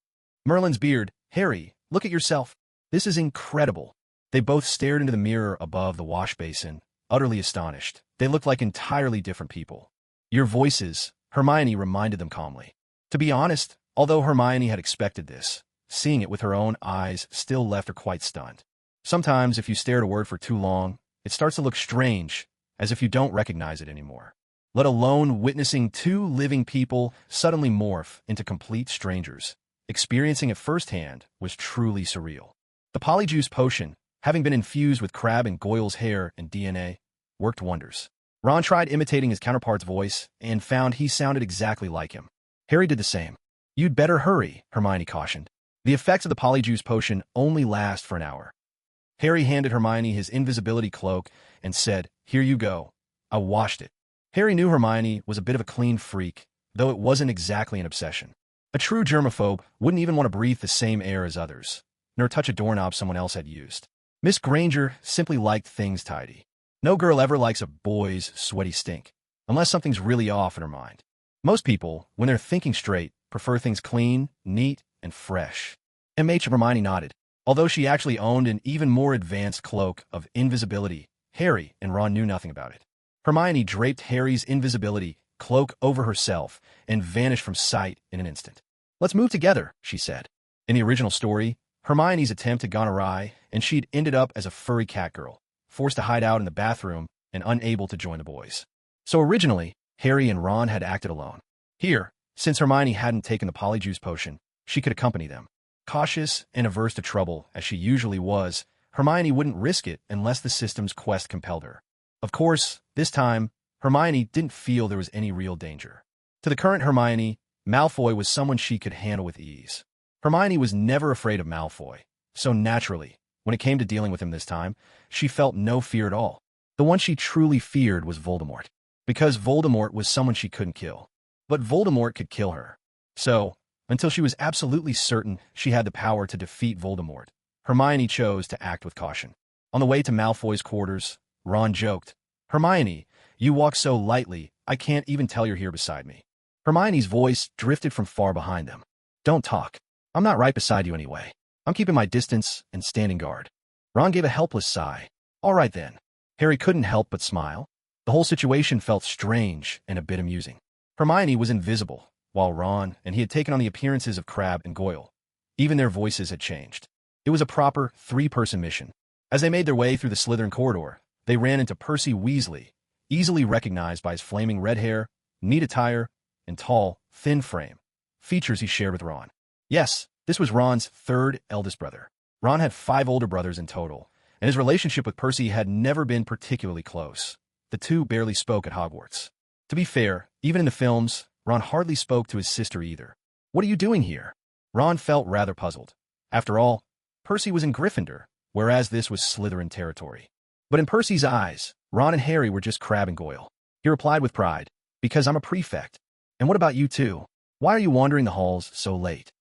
Merlin's beard, "Harry, look at yourself. This is incredible." They both stared into the mirror above the wash basin, utterly astonished. They looked like entirely different people. Your voices, Hermione reminded them calmly. To be honest, although Hermione had expected this, seeing it with her own eyes still left her quite stunned. Sometimes, if you stare at a word for too long, it starts to look strange, as if you don't recognize it anymore. Let alone witnessing two living people suddenly morph into complete strangers. Experiencing it firsthand was truly surreal. The polyjuice potion, having been infused with Crabbe and Goyle's hair and DNA, worked wonders. Ron tried imitating his counterpart's voice and found he sounded exactly like him. Harry did the same. You'd better hurry, Hermione cautioned. The effects of the polyjuice potion only last for an hour. Harry handed Hermione his invisibility cloak and said, "Here you go. I washed it." Harry knew Hermione was a bit of a clean freak, though it wasn't exactly an obsession. A true germaphobe wouldn't even want to breathe the same air as others, nor touch a doorknob someone else had used. Miss Granger simply liked things tidy. No girl ever likes a boy's sweaty stink, unless something's really off in her mind. Most people, when they're thinking straight, prefer things clean, neat, and fresh. Hermione nodded. Although she actually owned an even more advanced cloak of invisibility, Harry and Ron knew nothing about it. Hermione draped Harry's invisibility cloak over herself and vanished from sight in an instant. "Let's move together," she said. In the original story, Hermione's attempt had gone awry, and she'd ended up as a furry cat girl, forced to hide out in the bathroom and unable to join the boys. So originally, Harry and Ron had acted alone. Here, since Hermione hadn't taken the polyjuice potion, she could accompany them. Cautious and averse to trouble, as she usually was, Hermione wouldn't risk it unless the system's quest compelled her. Of course, this time, Hermione didn't feel there was any real danger. To the current Hermione, Malfoy was someone she could handle with ease. Hermione was never afraid of Malfoy, so naturally, when it came to dealing with him this time, she felt no fear at all. The one she truly feared was Voldemort, because Voldemort was someone she couldn't kill. But Voldemort could kill her. So, until she was absolutely certain she had the power to defeat Voldemort, Hermione chose to act with caution. On the way to Malfoy's quarters, Ron joked, "Hermione, you walk so lightly, I can't even tell you're here beside me." Hermione's voice drifted from far behind them. "Don't talk. I'm not right beside you anyway. I'm keeping my distance and standing guard." Ron gave a helpless sigh. "All right then." Harry couldn't help but smile. The whole situation felt strange and a bit amusing. Hermione was invisible, while Ron and he had taken on the appearances of Crabbe and Goyle. Even their voices had changed. It was a proper three-person mission. As they made their way through the Slytherin corridor, they ran into Percy Weasley, easily recognized by his flaming red hair, neat attire, and tall, thin frame, features he shared with Ron. Yes, this was Ron's third eldest brother. Ron had 5 older brothers in total, and his relationship with Percy had never been particularly close. The two barely spoke at Hogwarts. To be fair, even in the films, Ron hardly spoke to his sister either. "What are you doing here?" Ron felt rather puzzled. After all, Percy was in Gryffindor, whereas this was Slytherin territory. But in Percy's eyes, Ron and Harry were just Crabbe and Goyle. He replied with pride, "Because I'm a prefect. And what about you two? Why are you wandering the halls so late?"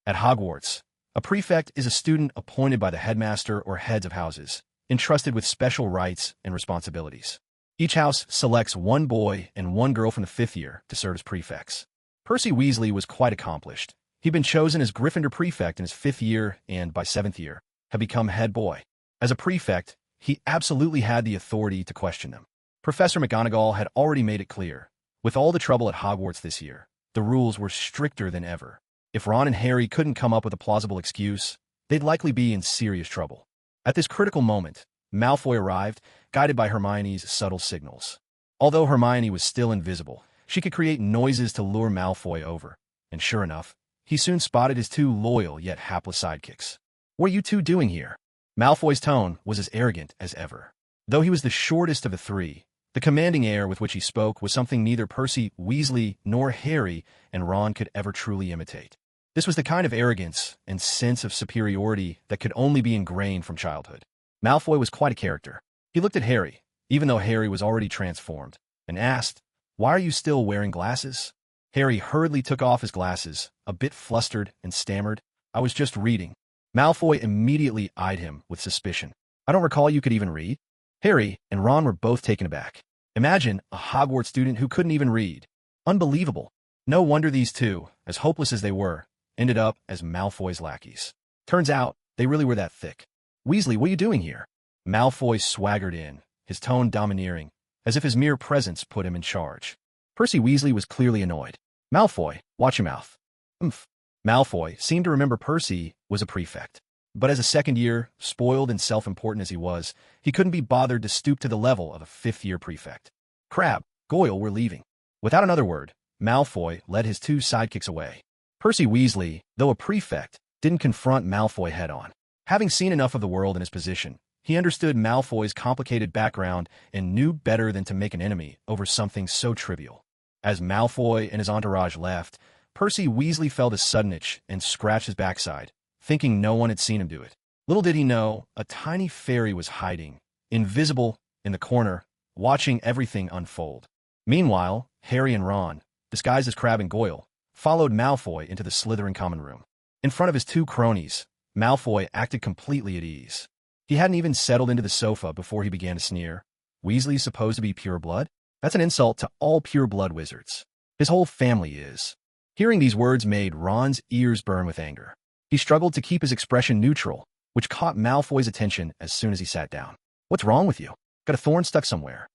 At Hogwarts, a prefect is a student appointed by the headmaster or heads of houses, entrusted with special rights and responsibilities. Each house selects one boy and one girl from the 5th year to serve as prefects. Percy Weasley was quite accomplished. He'd been chosen as Gryffindor prefect in his 5th year and, by 7th year, had become head boy. As a prefect, he absolutely had the authority to question them. Professor McGonagall had already made it clear. With all the trouble at Hogwarts this year, the rules were stricter than ever. If Ron and Harry couldn't come up with a plausible excuse, they'd likely be in serious trouble. At this critical moment, Malfoy arrived, guided by Hermione's subtle signals. Although Hermione was still invisible, she could create noises to lure Malfoy over, and sure enough, he soon spotted his 2 loyal yet hapless sidekicks. "What are you two doing here?" Malfoy's tone was as arrogant as ever. Though he was the shortest of the 3, the commanding air with which he spoke was something neither Percy Weasley nor Harry and Ron could ever truly imitate. This was the kind of arrogance and sense of superiority that could only be ingrained from childhood. Malfoy was quite a character. He looked at Harry, even though Harry was already transformed, and asked, "Why are you still wearing glasses?" Harry hurriedly took off his glasses, a bit flustered, and stammered, "I was just reading." Malfoy immediately eyed him with suspicion. "I don't recall you could even read." Harry and Ron were both taken aback. Imagine a Hogwarts student who couldn't even read. Unbelievable. No wonder these two, as hopeless as they were, ended up as Malfoy's lackeys. Turns out, they really were that thick. "Weasley, what are you doing here?" Malfoy swaggered in, his tone domineering, as if his mere presence put him in charge. Percy Weasley was clearly annoyed. "Malfoy, watch your mouth." "Umph." Malfoy seemed to remember Percy was a prefect. But as a second-year, spoiled and self-important as he was, he couldn't be bothered to stoop to the level of a fifth-year prefect. Crabbe, Goyle were leaving. Without another word, Malfoy led his two sidekicks away. Percy Weasley, though a prefect, didn't confront Malfoy head-on. Having seen enough of the world in his position, he understood Malfoy's complicated background and knew better than to make an enemy over something so trivial. As Malfoy and his entourage left, Percy Weasley felt a sudden itch and scratched his backside, thinking no one had seen him do it. Little did he know, a tiny fairy was hiding, invisible, in the corner, watching everything unfold. Meanwhile, Harry and Ron, disguised as Crabbe and Goyle, followed Malfoy into the Slytherin common room. In front of his two cronies, Malfoy acted completely at ease. He hadn't even settled into the sofa before he began to sneer. "Weasley's supposed to be pure blood? That's an insult to all pure blood wizards. His whole family is." Hearing these words made Ron's ears burn with anger. He struggled to keep his expression neutral, which caught Malfoy's attention as soon as he sat down. "What's wrong with you? Got a thorn stuck somewhere?"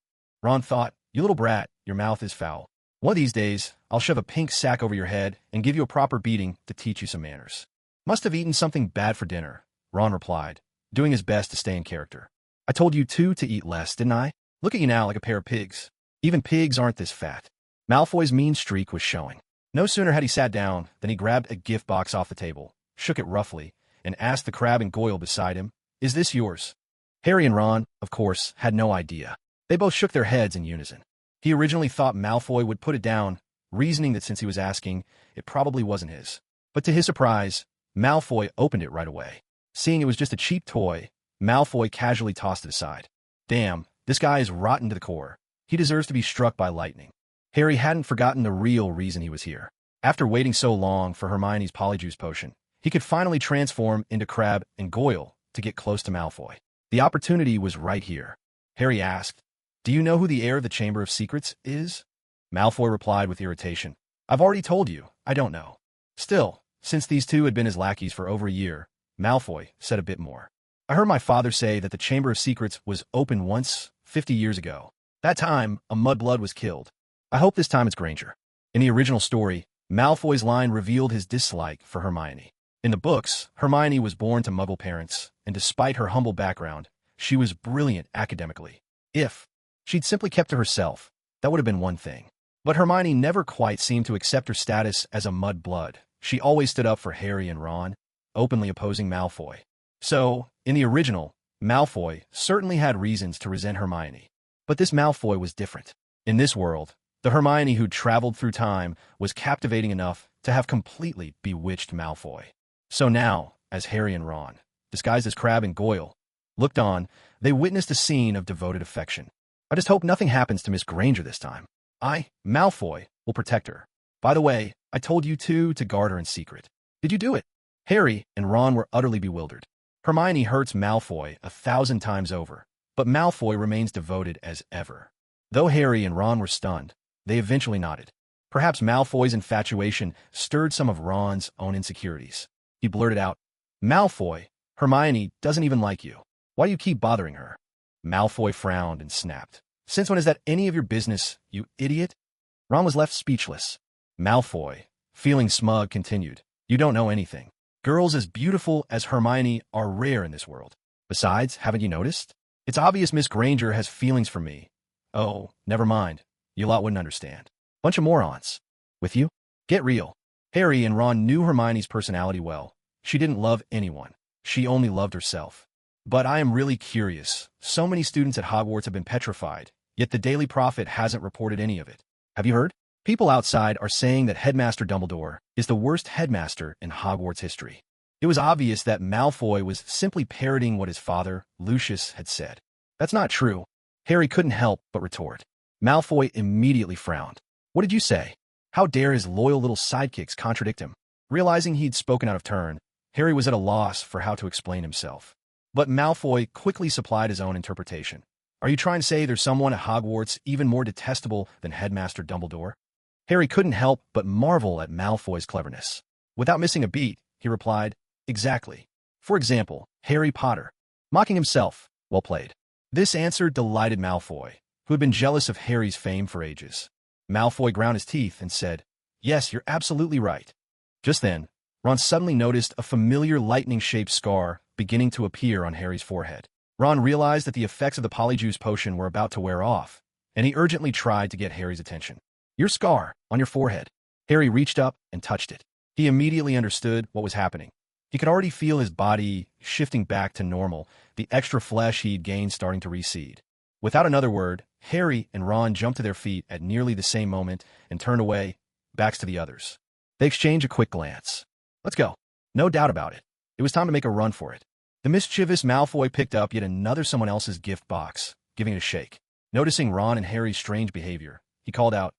Ron thought, "You little brat, your mouth is foul. One of these days, I'll shove a pink sack over your head and give you a proper beating to teach you some manners." "Must have eaten something bad for dinner," Ron replied, doing his best to stay in character. "I told you two to eat less, didn't I? Look at you now like a pair of pigs. Even pigs aren't this fat." Malfoy's mean streak was showing. No sooner had he sat down than he grabbed a gift box off the table, shook it roughly, and asked the Crabbe and Goyle beside him, "Is this yours?" Harry and Ron, of course, had no idea. They both shook their heads in unison. He originally thought Malfoy would put it down, reasoning that since he was asking, it probably wasn't his. But to his surprise, Malfoy opened it right away. Seeing it was just a cheap toy, Malfoy casually tossed it aside. "Damn, this guy is rotten to the core. He deserves to be struck by lightning." Harry hadn't forgotten the real reason he was here. After waiting so long for Hermione's Polyjuice potion, he could finally transform into Crabbe and Goyle to get close to Malfoy. The opportunity was right here. Harry asked, "Do you know who the heir of the Chamber of Secrets is?" Malfoy replied with irritation, "I've already told you, I don't know." Still, since these two had been his lackeys for over a year, Malfoy said a bit more. "I heard my father say that the Chamber of Secrets was open once, 50 years ago. That time, a mudblood was killed. I hope this time it's Granger." In the original story, Malfoy's line revealed his dislike for Hermione. In the books, Hermione was born to Muggle parents, and despite her humble background, she was brilliant academically. If she'd simply kept to herself, that would have been one thing. But Hermione never quite seemed to accept her status as a mudblood. She always stood up for Harry and Ron, openly opposing Malfoy. So, in the original, Malfoy certainly had reasons to resent Hermione. But this Malfoy was different. In this world, the Hermione who'd traveled through time was captivating enough to have completely bewitched Malfoy. So now, as Harry and Ron, disguised as Crabbe and Goyle, looked on, they witnessed a scene of devoted affection. "I just hope nothing happens to Miss Granger this time. Malfoy, will protect her. By the way, I told you two to guard her in secret. Did you do it?" Harry and Ron were utterly bewildered. Hermione hurts Malfoy 1,000 times over, but Malfoy remains devoted as ever. Though Harry and Ron were stunned, they eventually nodded. Perhaps Malfoy's infatuation stirred some of Ron's own insecurities. He blurted out, "Malfoy, Hermione doesn't even like you. Why do you keep bothering her?" Malfoy frowned and snapped. "Since when is that any of your business, you idiot?" Ron was left speechless. Malfoy, feeling smug, continued, "You don't know anything. Girls as beautiful as Hermione are rare in this world. Besides, haven't you noticed? It's obvious Miss Granger has feelings for me." "Oh, never mind. You lot wouldn't understand. Bunch of morons." "With you? Get real." Harry and Ron knew Hermione's personality well. She didn't love anyone. She only loved herself. "But I am really curious. So many students at Hogwarts have been petrified, yet the Daily Prophet hasn't reported any of it. Have you heard? People outside are saying that Headmaster Dumbledore is the worst headmaster in Hogwarts history." It was obvious that Malfoy was simply parroting what his father, Lucius, had said. "That's not true." Harry couldn't help but retort. Malfoy immediately frowned. "What did you say?" How dare his loyal little sidekicks contradict him? Realizing he'd spoken out of turn, Harry was at a loss for how to explain himself. But Malfoy quickly supplied his own interpretation. "Are you trying to say there's someone at Hogwarts even more detestable than Headmaster Dumbledore?" Harry couldn't help but marvel at Malfoy's cleverness. Without missing a beat, he replied, "Exactly. For example, Harry Potter." Mocking himself, well played. This answer delighted Malfoy, who had been jealous of Harry's fame for ages. Malfoy ground his teeth and said, "Yes, you're absolutely right." Just then, Ron suddenly noticed a familiar lightning-shaped scar beginning to appear on Harry's forehead. Ron realized that the effects of the polyjuice potion were about to wear off, and he urgently tried to get Harry's attention. "Your scar, on your forehead." Harry reached up and touched it. He immediately understood what was happening. He could already feel his body shifting back to normal, the extra flesh he'd gained starting to recede. Without another word, Harry and Ron jumped to their feet at nearly the same moment and turned away, backs to the others. They exchanged a quick glance. "Let's go." No doubt about it. It was time to make a run for it. The mischievous Malfoy picked up yet another someone else's gift box, giving it a shake. Noticing Ron and Harry's strange behavior, he called out,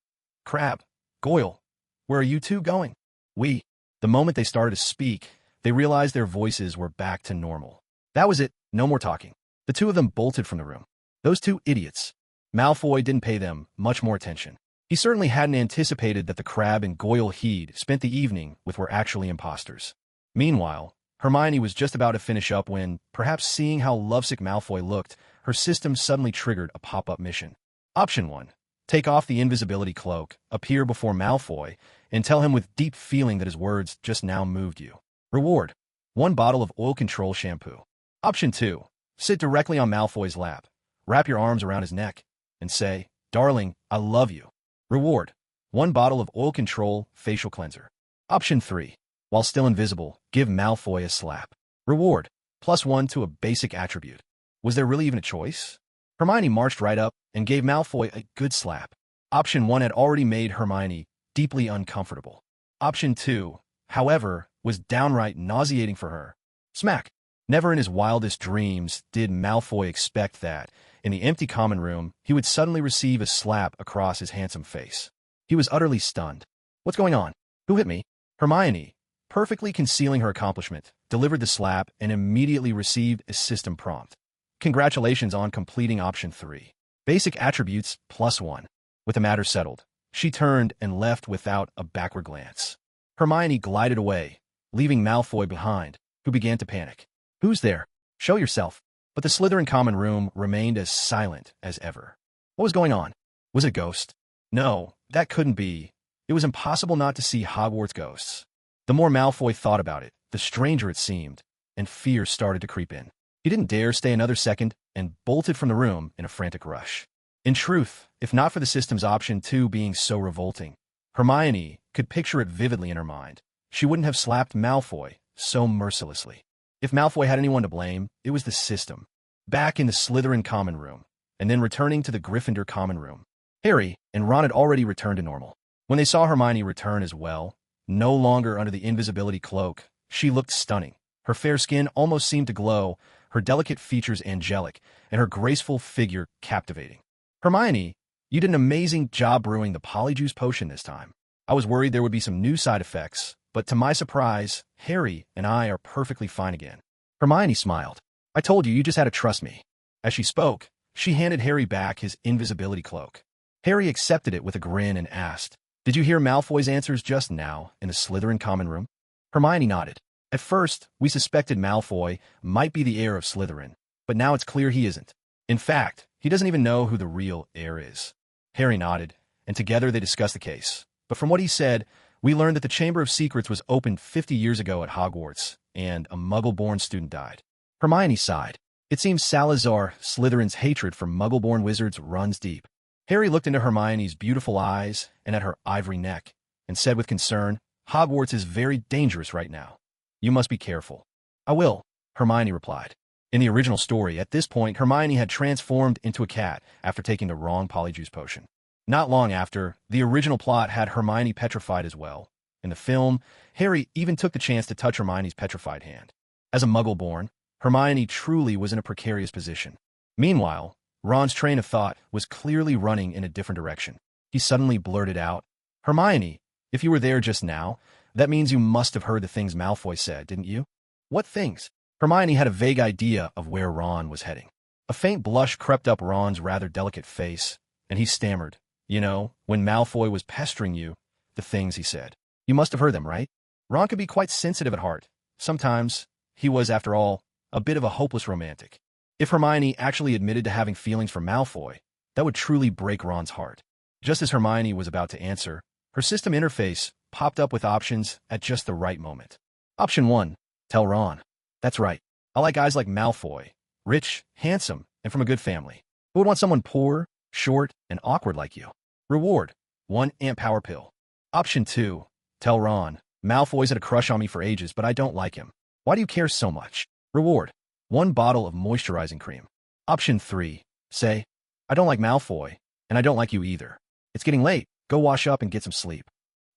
"Crabbe, Goyle, where are you two going?" The moment they started to speak, they realized their voices were back to normal. That was it, no more talking. The two of them bolted from the room. Those two idiots. Malfoy didn't pay them much more attention. He certainly hadn't anticipated that the Crabbe and Goyle he'd spent the evening with were actually imposters. Meanwhile, Hermione was just about to finish up when, perhaps seeing how lovesick Malfoy looked, her system suddenly triggered a pop-up mission. Option 1. Take off the invisibility cloak, appear before Malfoy, and tell him with deep feeling that his words just now moved you. Reward: 1 bottle of oil control shampoo. Option 2. Sit directly on Malfoy's lap, wrap your arms around his neck, and say, "Darling, I love you." Reward: 1 bottle of oil control facial cleanser. Option 3. While still invisible, give Malfoy a slap. Reward: +1 to a basic attribute. Was there really even a choice? Hermione marched right up and gave Malfoy a good slap. Option 1 had already made Hermione deeply uncomfortable. Option 2, however, was downright nauseating for her. Smack! Never in his wildest dreams did Malfoy expect that, in the empty common room, he would suddenly receive a slap across his handsome face. He was utterly stunned. "What's going on? Who hit me?" Hermione, perfectly concealing her accomplishment, delivered the slap and immediately received a system prompt. "Congratulations on completing option 3. Basic attributes +1. With the matter settled, she turned and left without a backward glance. Hermione glided away, leaving Malfoy behind, who began to panic. "Who's there? Show yourself." But the Slytherin common room remained as silent as ever. What was going on? Was it a ghost? No, that couldn't be. It was impossible not to see Hogwarts ghosts. The more Malfoy thought about it, the stranger it seemed, and fear started to creep in. He didn't dare stay another second and bolted from the room in a frantic rush. In truth, if not for the system's option 2 being so revolting, Hermione could picture it vividly in her mind. She wouldn't have slapped Malfoy so mercilessly. If Malfoy had anyone to blame, it was the system. Back in the Slytherin common room, and then returning to the Gryffindor common room, Harry and Ron had already returned to normal. When they saw Hermione return as well, no longer under the invisibility cloak, she looked stunning. Her fair skin almost seemed to glow, her delicate features angelic, and her graceful figure captivating. "Hermione, you did an amazing job brewing the polyjuice potion this time. I was worried there would be some new side effects, but to my surprise, Harry and I are perfectly fine again." Hermione smiled. "I told you, you just had to trust me." As she spoke, she handed Harry back his invisibility cloak. Harry accepted it with a grin and asked, "Did you hear Malfoy's answers just now in the Slytherin common room?" Hermione nodded. "At first, we suspected Malfoy might be the heir of Slytherin, but now it's clear he isn't. In fact, he doesn't even know who the real heir is." Harry nodded, and together they discussed the case. But from what he said, we learned that the Chamber of Secrets was opened 50 years ago at Hogwarts, and a Muggle-born student died. Hermione sighed. It seems Salazar Slytherin's hatred for Muggle-born wizards runs deep. Harry looked into Hermione's beautiful eyes and at her ivory neck, and said with concern, "Hogwarts is very dangerous right now. You must be careful." "I will," Hermione replied. In the original story, at this point, Hermione had transformed into a cat after taking the wrong polyjuice potion. Not long after, the original plot had Hermione petrified as well. In the film, Harry even took the chance to touch Hermione's petrified hand. As a Muggle-born, Hermione truly was in a precarious position. Meanwhile, Ron's train of thought was clearly running in a different direction. He suddenly blurted out, "Hermione, if you were there just now, that means you must have heard the things Malfoy said, didn't you?" "What things?" Hermione had a vague idea of where Ron was heading. A faint blush crept up Ron's rather delicate face, and he stammered, "You know, when Malfoy was pestering you, the things he said. You must have heard them, right?" Ron could be quite sensitive at heart. Sometimes, he was, after all, a bit of a hopeless romantic. If Hermione actually admitted to having feelings for Malfoy, that would truly break Ron's heart. Just as Hermione was about to answer, her system interface popped up with options at just the right moment. Option 1. Tell Ron. That's right. I like guys like Malfoy. Rich, handsome, and from a good family. Who would want someone poor, short, and awkward like you? Reward. 1 amp power pill. Option 2. Tell Ron. Malfoy's had a crush on me for ages, but I don't like him. Why do you care so much? Reward. 1 bottle of moisturizing cream. Option 3. Say, I don't like Malfoy, and I don't like you either. It's getting late. Go wash up and get some sleep.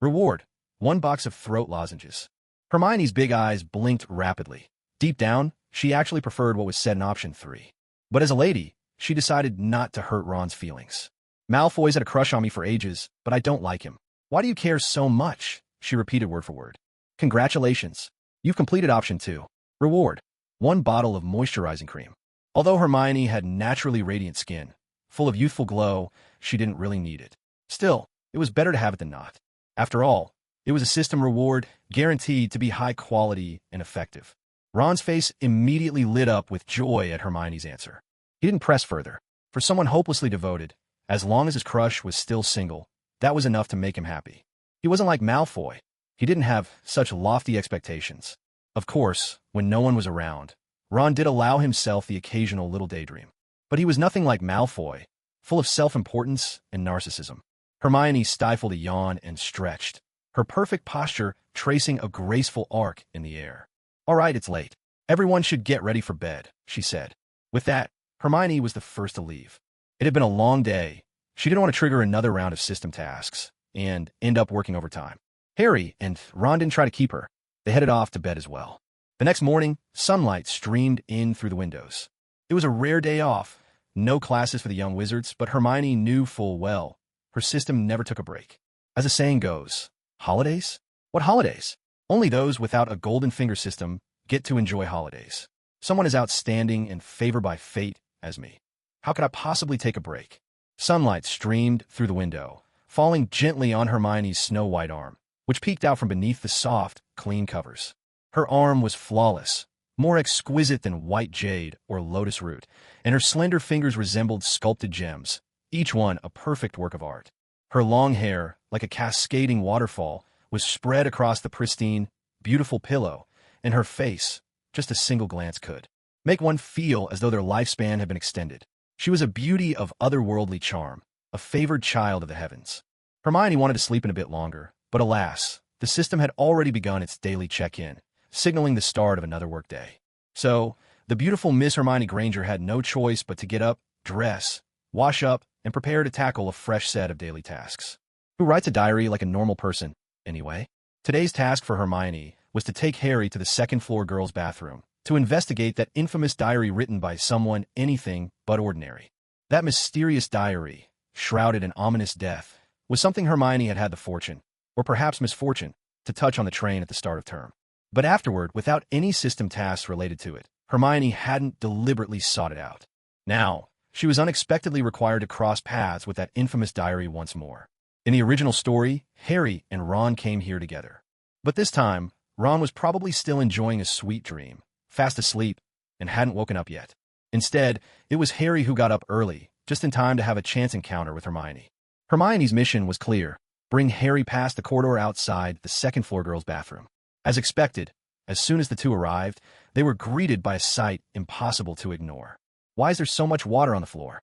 Reward. 1 box of throat lozenges. Hermione's big eyes blinked rapidly. Deep down, she actually preferred what was said in option 3. But as a lady, she decided not to hurt Ron's feelings. Malfoy's had a crush on me for ages, but I don't like him. Why do you care so much? She repeated word for word. Congratulations. You've completed option 2. Reward. 1 bottle of moisturizing cream. Although Hermione had naturally radiant skin, full of youthful glow, she didn't really need it. Still, it was better to have it than not. After all, it was a system reward guaranteed to be high quality and effective. Ron's face immediately lit up with joy at Hermione's answer. He didn't press further. For someone hopelessly devoted, as long as his crush was still single, that was enough to make him happy. He wasn't like Malfoy. He didn't have such lofty expectations. Of course, when no one was around, Ron did allow himself the occasional little daydream. But he was nothing like Malfoy, full of self-importance and narcissism. Hermione stifled a yawn and stretched, her perfect posture tracing a graceful arc in the air. All right, it's late. Everyone should get ready for bed, she said. With that, Hermione was the first to leave. It had been a long day. She didn't want to trigger another round of system tasks and end up working overtime. Harry and Ron didn't try to keep her. They headed off to bed as well. The next morning, sunlight streamed in through the windows. It was a rare day off. No classes for the young wizards, but Hermione knew full well her system never took a break. As the saying goes, holidays? What holidays? Only those without a golden finger system get to enjoy holidays. Someone as outstanding and favored by fate as me. How could I possibly take a break? Sunlight streamed through the window, falling gently on Hermione's snow-white arm, which peeked out from beneath the soft, clean covers. Her arm was flawless, more exquisite than white jade or lotus root, and her slender fingers resembled sculpted gems, each one a perfect work of art. Her long hair, like a cascading waterfall, was spread across the pristine, beautiful pillow, and her face, just a single glance could make one feel as though their lifespan had been extended. She was a beauty of otherworldly charm, a favored child of the heavens. Hermione wanted to sleep in a bit longer, but alas, the system had already begun its daily check-in, signaling the start of another workday. So, the beautiful Miss Hermione Granger had no choice but to get up, dress, wash up, and prepare to tackle a fresh set of daily tasks. Who writes a diary like a normal person, anyway? Today's task for Hermione was to take Harry to the second-floor girls' bathroom to investigate that infamous diary written by someone anything but ordinary. That mysterious diary, shrouded in ominous death, was something Hermione had had the fortune, or perhaps misfortune, to touch on the train at the start of term. But afterward, without any system tasks related to it, Hermione hadn't deliberately sought it out. Now, she was unexpectedly required to cross paths with that infamous diary once more. In the original story, Harry and Ron came here together. But this time, Ron was probably still enjoying a sweet dream, fast asleep, and hadn't woken up yet. Instead, it was Harry who got up early, just in time to have a chance encounter with Hermione. Hermione's mission was clear: bring Harry past the corridor outside the second-floor girls' bathroom. As expected, as soon as the two arrived, they were greeted by a sight impossible to ignore. Why is there so much water on the floor?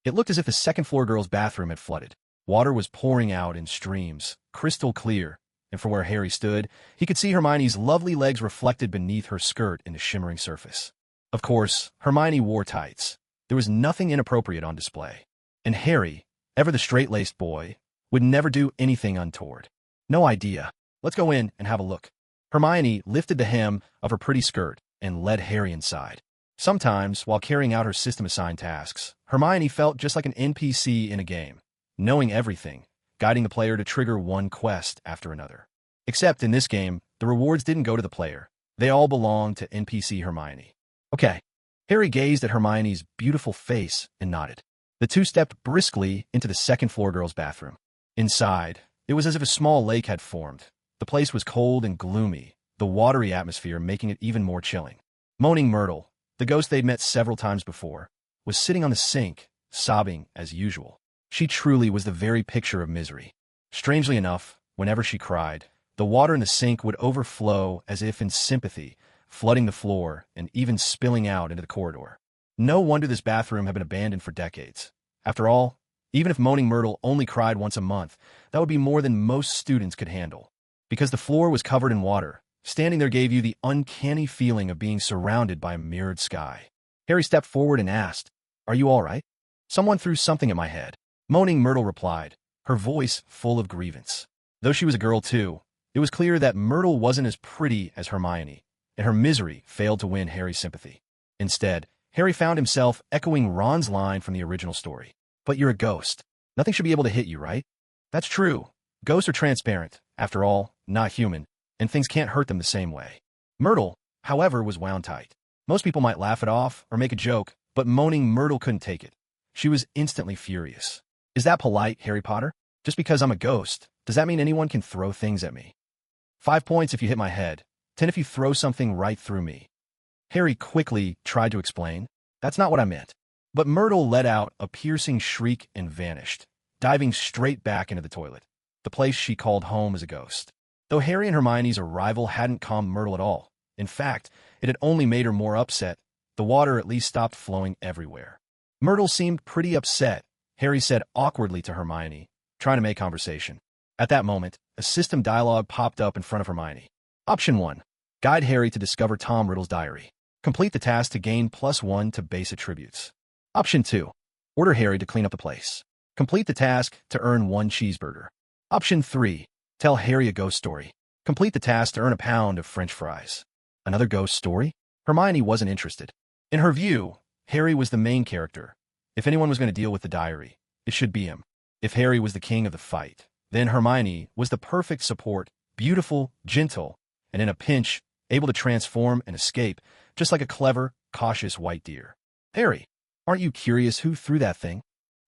It looked as if the second-floor girls' bathroom had flooded. Water was pouring out in streams, crystal clear, and from where Harry stood, he could see Hermione's lovely legs reflected beneath her skirt in the shimmering surface. Of course, Hermione wore tights. There was nothing inappropriate on display. And Harry, ever the straight-laced boy, would never do anything untoward. No idea. Let's go in and have a look. Hermione lifted the hem of her pretty skirt and led Harry inside. Sometimes, while carrying out her system-assigned tasks, Hermione felt just like an NPC in a game, knowing everything, guiding the player to trigger one quest after another. Except in this game, the rewards didn't go to the player. They all belonged to NPC Hermione. Okay. Harry gazed at Hermione's beautiful face and nodded. The two stepped briskly into the second-floor girls' bathroom. Inside, it was as if a small lake had formed. The place was cold and gloomy, the watery atmosphere making it even more chilling. Moaning Myrtle, The ghost they'd met several times before was sitting on the sink, sobbing as usual. She truly was the very picture of misery. Strangely enough, whenever she cried, the water in the sink would overflow as if in sympathy, flooding the floor and even spilling out into the corridor. No wonder this bathroom had been abandoned for decades. After all, even if Moaning Myrtle only cried once a month, that would be more than most students could handle. Because the floor was covered in water, standing there gave you the uncanny feeling of being surrounded by a mirrored sky. Harry stepped forward and asked, "Are you all right?" "Someone threw something at my head," Moaning Myrtle replied, her voice full of grievance. Though she was a girl too, it was clear that Myrtle wasn't as pretty as Hermione, and her misery failed to win Harry's sympathy. Instead, Harry found himself echoing Ron's line from the original story. "But you're a ghost. Nothing should be able to hit you, right?" That's true. Ghosts are transparent, after all, not human, and things can't hurt them the same way. Myrtle, however, was wound tight. Most people might laugh it off or make a joke, but Moaning Myrtle couldn't take it. She was instantly furious. "Is that polite, Harry Potter? Just because I'm a ghost, does that mean anyone can throw things at me? 5 points if you hit my head, 10 if you throw something right through me." Harry quickly tried to explain, "That's not what I meant." But Myrtle let out a piercing shriek and vanished, diving straight back into the toilet, the place she called home as a ghost. Though Harry and Hermione's arrival hadn't calmed Myrtle at all, in fact, it had only made her more upset, the water at least stopped flowing everywhere. Myrtle seemed pretty upset, Harry said awkwardly to Hermione, trying to make conversation. At that moment, a system dialogue popped up in front of Hermione. Option 1. Guide Harry to discover Tom Riddle's diary. Complete the task to gain +1 to base attributes. Option 2. Order Harry to clean up the place. Complete the task to earn 1 cheeseburger. Option 3. Tell Harry a ghost story. Complete the task to earn a pound of French fries. Another ghost story? Hermione wasn't interested. In her view, Harry was the main character. If anyone was going to deal with the diary, it should be him. If Harry was the king of the fight, then Hermione was the perfect support, beautiful, gentle, and in a pinch, able to transform and escape, just like a clever, cautious white deer. "Harry, aren't you curious who threw that thing?"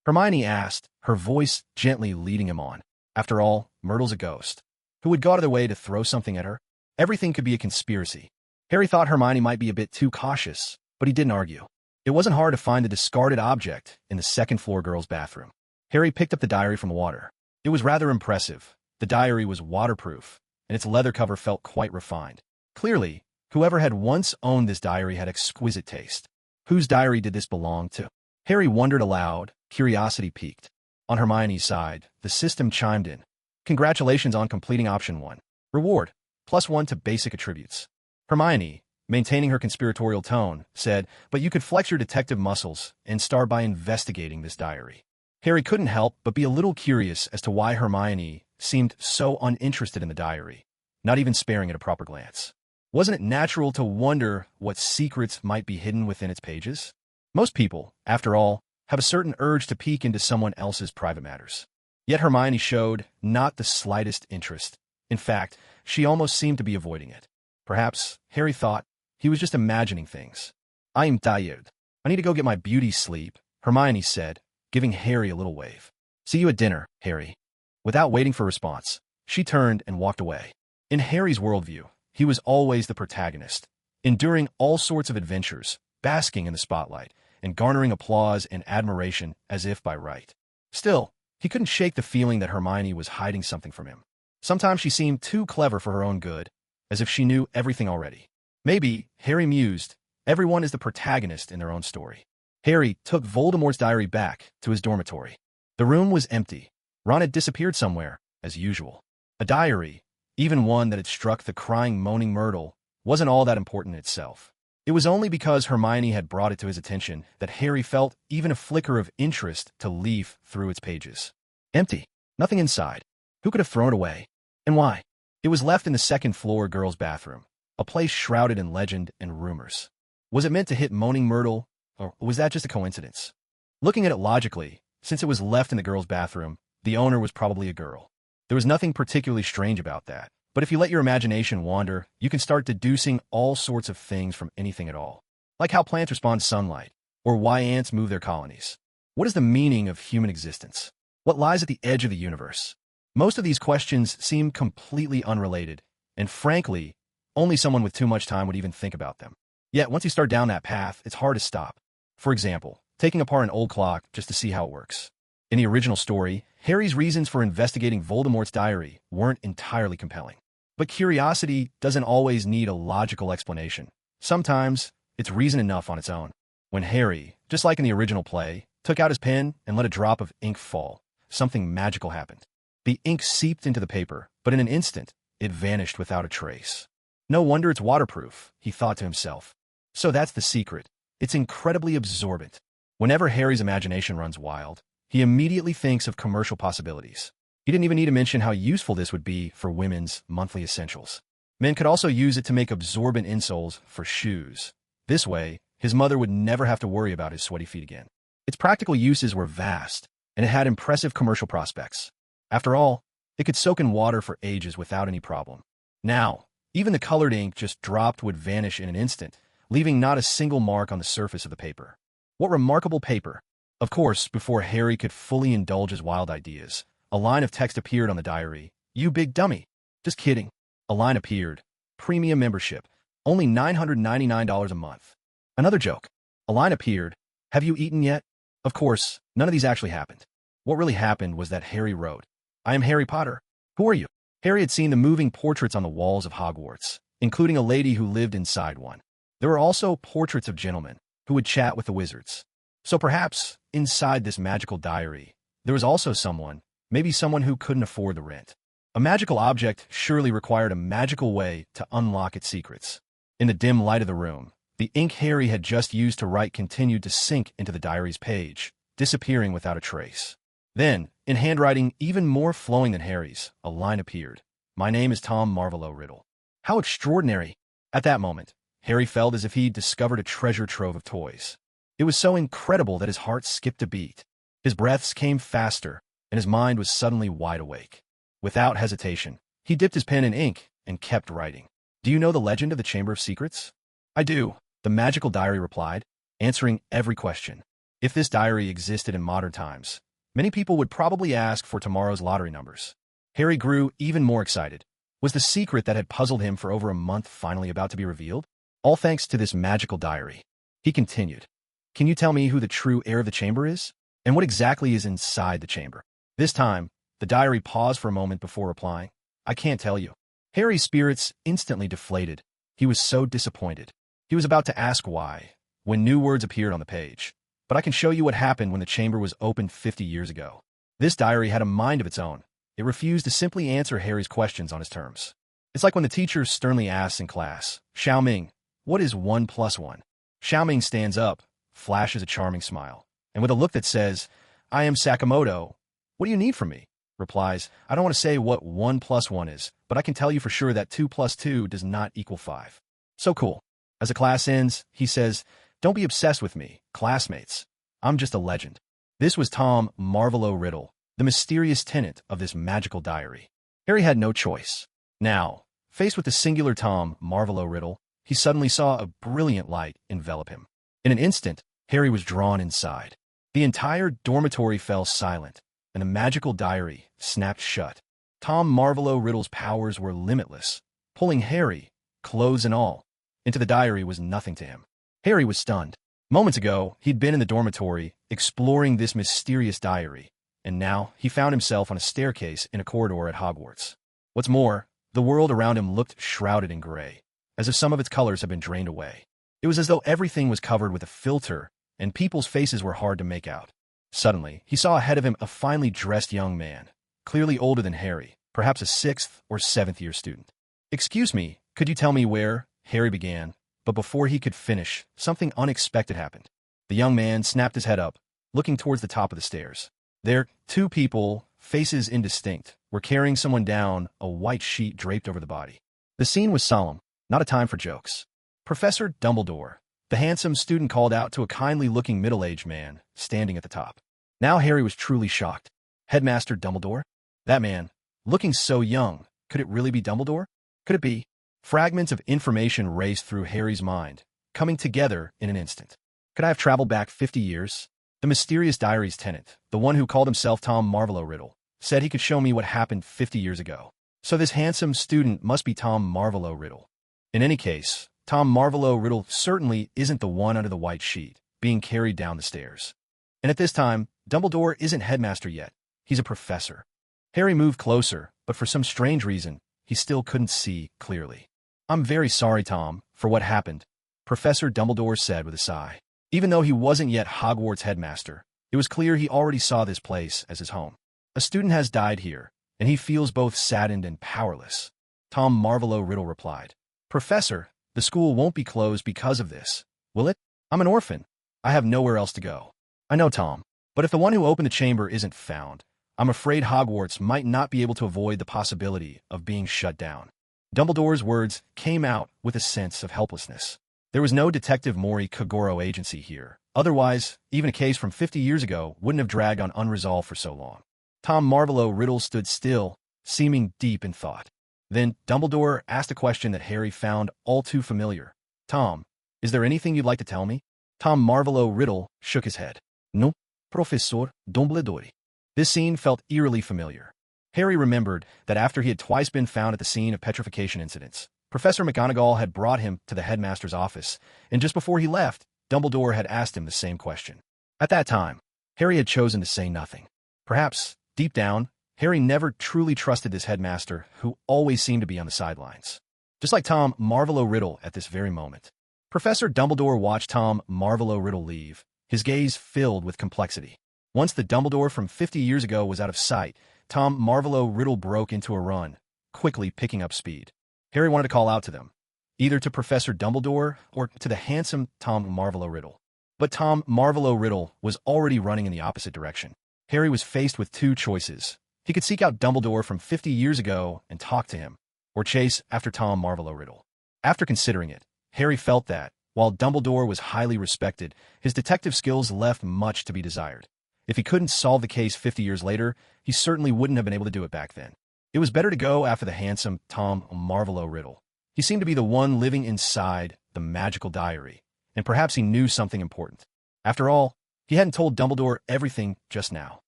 Hermione asked, her voice gently leading him on. After all, Myrtle's a ghost. Who would go out of their way to throw something at her? Everything could be a conspiracy. Harry thought Hermione might be a bit too cautious, but he didn't argue. It wasn't hard to find the discarded object in the second-floor girls' bathroom. Harry picked up the diary from the water. It was rather impressive. The diary was waterproof, and its leather cover felt quite refined. Clearly, whoever had once owned this diary had exquisite taste. Whose diary did this belong to? Harry wondered aloud, curiosity piqued. On Hermione's side, the system chimed in. "Congratulations on completing option 1. Reward, +1 to basic attributes." Hermione, maintaining her conspiratorial tone, said, "But you could flex your detective muscles and start by investigating this diary." Harry couldn't help but be a little curious as to why Hermione seemed so uninterested in the diary, not even sparing it a proper glance. Wasn't it natural to wonder what secrets might be hidden within its pages? Most people, after all, have a certain urge to peek into someone else's private matters. Yet Hermione showed not the slightest interest. In fact, she almost seemed to be avoiding it. Perhaps, Harry thought, he was just imagining things. "I'm tired. I need to go get my beauty sleep," Hermione said, giving Harry a little wave. "See you at dinner, Harry." Without waiting for a response, she turned and walked away. In Harry's worldview, he was always the protagonist, enduring all sorts of adventures, basking in the spotlight, and garnering applause and admiration as if by right. Still, he couldn't shake the feeling that Hermione was hiding something from him. Sometimes she seemed too clever for her own good, as if she knew everything already. Maybe, Harry mused, everyone is the protagonist in their own story. Harry took Voldemort's diary back to his dormitory. The room was empty. Ron had disappeared somewhere, as usual. A diary, even one that had struck the crying Moaning Myrtle, wasn't all that important in itself. It was only because Hermione had brought it to his attention that Harry felt even a flicker of interest to leaf through its pages. Empty. Nothing inside. Who could have thrown it away? And why? It was left in the second-floor girls' bathroom, a place shrouded in legend and rumors. Was it meant to hit Moaning Myrtle, or was that just a coincidence? Looking at it logically, since it was left in the girls' bathroom, the owner was probably a girl. There was nothing particularly strange about that. But if you let your imagination wander, you can start deducing all sorts of things from anything at all. Like how plants respond to sunlight, or why ants move their colonies. What is the meaning of human existence? What lies at the edge of the universe? Most of these questions seem completely unrelated, and frankly, only someone with too much time would even think about them. Yet once you start down that path, it's hard to stop. For example, taking apart an old clock just to see how it works. In the original story, Harry's reasons for investigating Voldemort's diary weren't entirely compelling. But curiosity doesn't always need a logical explanation. Sometimes, it's reason enough on its own. When Harry, just like in the original play, took out his pen and let a drop of ink fall, something magical happened. The ink seeped into the paper, but in an instant, it vanished without a trace. No wonder it's waterproof, he thought to himself. So that's the secret. It's incredibly absorbent. Whenever Harry's imagination runs wild, he immediately thinks of commercial possibilities. He didn't even need to mention how useful this would be for women's monthly essentials. Men could also use it to make absorbent insoles for shoes. This way, his mother would never have to worry about his sweaty feet again. Its practical uses were vast, and it had impressive commercial prospects. After all, it could soak in water for ages without any problem. Now, even the colored ink just dropped would vanish in an instant, leaving not a single mark on the surface of the paper. What remarkable paper! Of course, before Harry could fully indulge his wild ideas, a line of text appeared on the diary. "You big dummy." Just kidding. A line appeared. "Premium membership. Only $999 a month." Another joke. A line appeared. "Have you eaten yet?" Of course, none of these actually happened. What really happened was that Harry wrote, "I am Harry Potter. Who are you?" Harry had seen the moving portraits on the walls of Hogwarts, including a lady who lived inside one. There were also portraits of gentlemen who would chat with the wizards. So perhaps, inside this magical diary, there was also someone, maybe someone who couldn't afford the rent. A magical object surely required a magical way to unlock its secrets. In the dim light of the room, the ink Harry had just used to write continued to sink into the diary's page, disappearing without a trace. Then, in handwriting even more flowing than Harry's, a line appeared. "My name is Tom Marvolo Riddle." How extraordinary! At that moment, Harry felt as if he'd discovered a treasure trove of toys. It was so incredible that his heart skipped a beat. His breaths came faster, and his mind was suddenly wide awake. Without hesitation, he dipped his pen in ink and kept writing. "Do you know the legend of the Chamber of Secrets?" "I do," the magical diary replied, answering every question. If this diary existed in modern times, many people would probably ask for tomorrow's lottery numbers. Harry grew even more excited. Was the secret that had puzzled him for over a month finally about to be revealed? All thanks to this magical diary. He continued, "Can you tell me who the true heir of the chamber is? And what exactly is inside the chamber?" This time, the diary paused for a moment before replying, "I can't tell you." Harry's spirits instantly deflated. He was so disappointed. He was about to ask why, when new words appeared on the page. "But I can show you what happened when the chamber was opened 50 years ago." This diary had a mind of its own. It refused to simply answer Harry's questions on his terms. It's like when the teacher sternly asks in class, "Xiao Ming, what is 1 plus 1? Xiao Ming stands up, flashes a charming smile, and with a look that says, "I am Sakamoto. What do you need from me?" replies, "I don't want to say what 1 plus 1 is, but I can tell you for sure that 2 plus 2 does not equal 5. So cool. As the class ends, he says, "Don't be obsessed with me, classmates. I'm just a legend." This was Tom Marvolo Riddle, the mysterious tenant of this magical diary. Harry had no choice. Now, faced with the singular Tom Marvolo Riddle, he suddenly saw a brilliant light envelop him. In an instant, Harry was drawn inside. The entire dormitory fell silent, and the magical diary snapped shut. Tom Marvolo Riddle's powers were limitless, pulling Harry, clothes and all, into the diary was nothing to him. Harry was stunned. Moments ago, he'd been in the dormitory, exploring this mysterious diary, and now he found himself on a staircase in a corridor at Hogwarts. What's more, the world around him looked shrouded in gray, as if some of its colors had been drained away. It was as though everything was covered with a filter, and people's faces were hard to make out. Suddenly, he saw ahead of him a finely dressed young man, clearly older than Harry, perhaps a 6th or 7th year student. "Excuse me, could you tell me where?" Harry began, but before he could finish, something unexpected happened. The young man snapped his head up, looking towards the top of the stairs. There, 2 people, faces indistinct, were carrying someone down a white sheet draped over the body. The scene was solemn, not a time for jokes. "Professor Dumbledore," the handsome student called out to a kindly-looking middle-aged man standing at the top. Now Harry was truly shocked. Headmaster Dumbledore? That man, looking so young, could it really be Dumbledore? Could it be? Fragments of information raced through Harry's mind, coming together in an instant. Could I have traveled back 50 years? The mysterious diary's tenant, the one who called himself Tom Marvolo Riddle, said he could show me what happened 50 years ago. So this handsome student must be Tom Marvolo Riddle. In any case, Tom Marvolo Riddle certainly isn't the one under the white sheet, being carried down the stairs. And at this time, Dumbledore isn't headmaster yet. He's a professor. Harry moved closer, but for some strange reason, he still couldn't see clearly. "I'm very sorry, Tom, for what happened," Professor Dumbledore said with a sigh. Even though he wasn't yet Hogwarts headmaster, it was clear he already saw this place as his home. A student has died here, and he feels both saddened and powerless. Tom Marvolo Riddle replied, "Professor, the school won't be closed because of this, will it? I'm an orphan. I have nowhere else to go." "I know, Tom, but if the one who opened the chamber isn't found, I'm afraid Hogwarts might not be able to avoid the possibility of being shut down." Dumbledore's words came out with a sense of helplessness. There was no Detective Mori Kagoro agency here. Otherwise, even a case from 50 years ago wouldn't have dragged on unresolved for so long. Tom Marvolo Riddle stood still, seeming deep in thought. Then Dumbledore asked a question that Harry found all too familiar. "Tom, is there anything you'd like to tell me?" Tom Marvolo Riddle shook his head. "No, Professor Dumbledore." This scene felt eerily familiar. Harry remembered that after he had twice been found at the scene of petrification incidents, Professor McGonagall had brought him to the headmaster's office, and just before he left, Dumbledore had asked him the same question. At that time, Harry had chosen to say nothing. Perhaps, deep down, Harry never truly trusted this headmaster who always seemed to be on the sidelines. Just like Tom Marvolo Riddle at this very moment. Professor Dumbledore watched Tom Marvolo Riddle leave, his gaze filled with complexity. Once the Dumbledore from 50 years ago was out of sight, Tom Marvolo Riddle broke into a run, quickly picking up speed. Harry wanted to call out to them, either to Professor Dumbledore or to the handsome Tom Marvolo Riddle. But Tom Marvolo Riddle was already running in the opposite direction. Harry was faced with two choices. He could seek out Dumbledore from 50 years ago and talk to him, or chase after Tom Marvolo Riddle. After considering it, Harry felt that, while Dumbledore was highly respected, his detective skills left much to be desired. If he couldn't solve the case 50 years later, he certainly wouldn't have been able to do it back then. It was better to go after the handsome Tom Marvolo Riddle. He seemed to be the one living inside the magical diary, and perhaps he knew something important. After all, he hadn't told Dumbledore everything just now.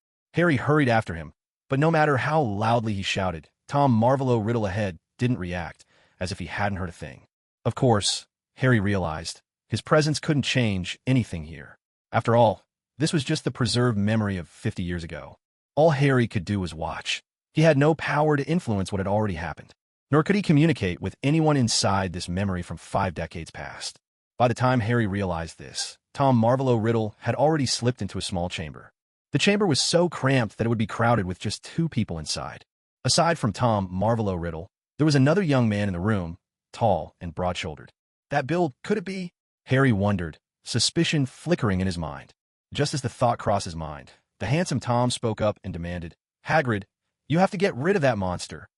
Harry hurried after him, but no matter how loudly he shouted, Tom Marvolo Riddle ahead didn't react, as if he hadn't heard a thing. Of course, Harry realized, his presence couldn't change anything here. After all, this was just the preserved memory of 50 years ago. All Harry could do was watch. He had no power to influence what had already happened, nor could he communicate with anyone inside this memory from 5 decades past. By the time Harry realized this, Tom Marvolo Riddle had already slipped into a small chamber. The chamber was so cramped that it would be crowded with just 2 people inside. Aside from Tom Marvolo Riddle, there was another young man in the room, tall and broad-shouldered. That build, could it be? Harry wondered, suspicion flickering in his mind. Just as the thought crossed his mind, the handsome Tom spoke up and demanded, "Hagrid, you have to get rid of that monster."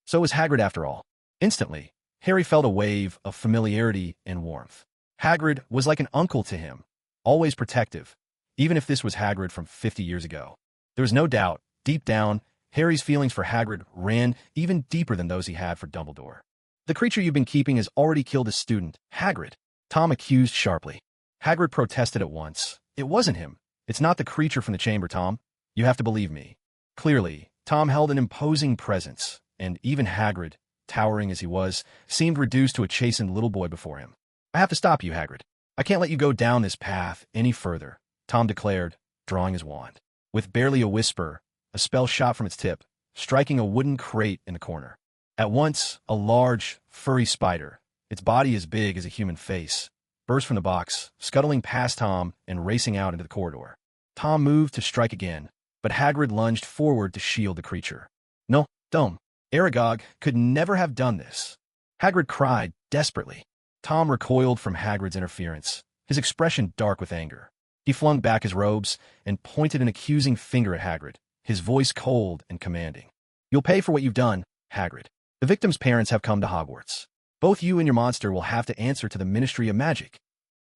So it was Hagrid after all. Instantly, Harry felt a wave of familiarity and warmth. Hagrid was like an uncle to him, always protective, even if this was Hagrid from 50 years ago. There was no doubt, deep down, Harry's feelings for Hagrid ran even deeper than those he had for Dumbledore. "The creature you've been keeping has already killed a student, Hagrid," Tom accused sharply. Hagrid protested at once. "It wasn't him. It's not the creature from the chamber, Tom. You have to believe me." Clearly, Tom held an imposing presence, and even Hagrid, towering as he was, seemed reduced to a chastened little boy before him. "I have to stop you, Hagrid. I can't let you go down this path any further," Tom declared, drawing his wand. With barely a whisper, a spell shot from its tip, striking a wooden crate in the corner. At once, a large, furry spider, its body as big as a human face, burst from the box, scuttling past Tom and racing out into the corridor. Tom moved to strike again, but Hagrid lunged forward to shield the creature. "No, don't. Aragog could never have done this," Hagrid cried desperately. Tom recoiled from Hagrid's interference, his expression dark with anger. He flung back his robes and pointed an accusing finger at Hagrid, his voice cold and commanding. "You'll pay for what you've done, Hagrid. The victim's parents have come to Hogwarts. Both you and your monster will have to answer to the Ministry of Magic."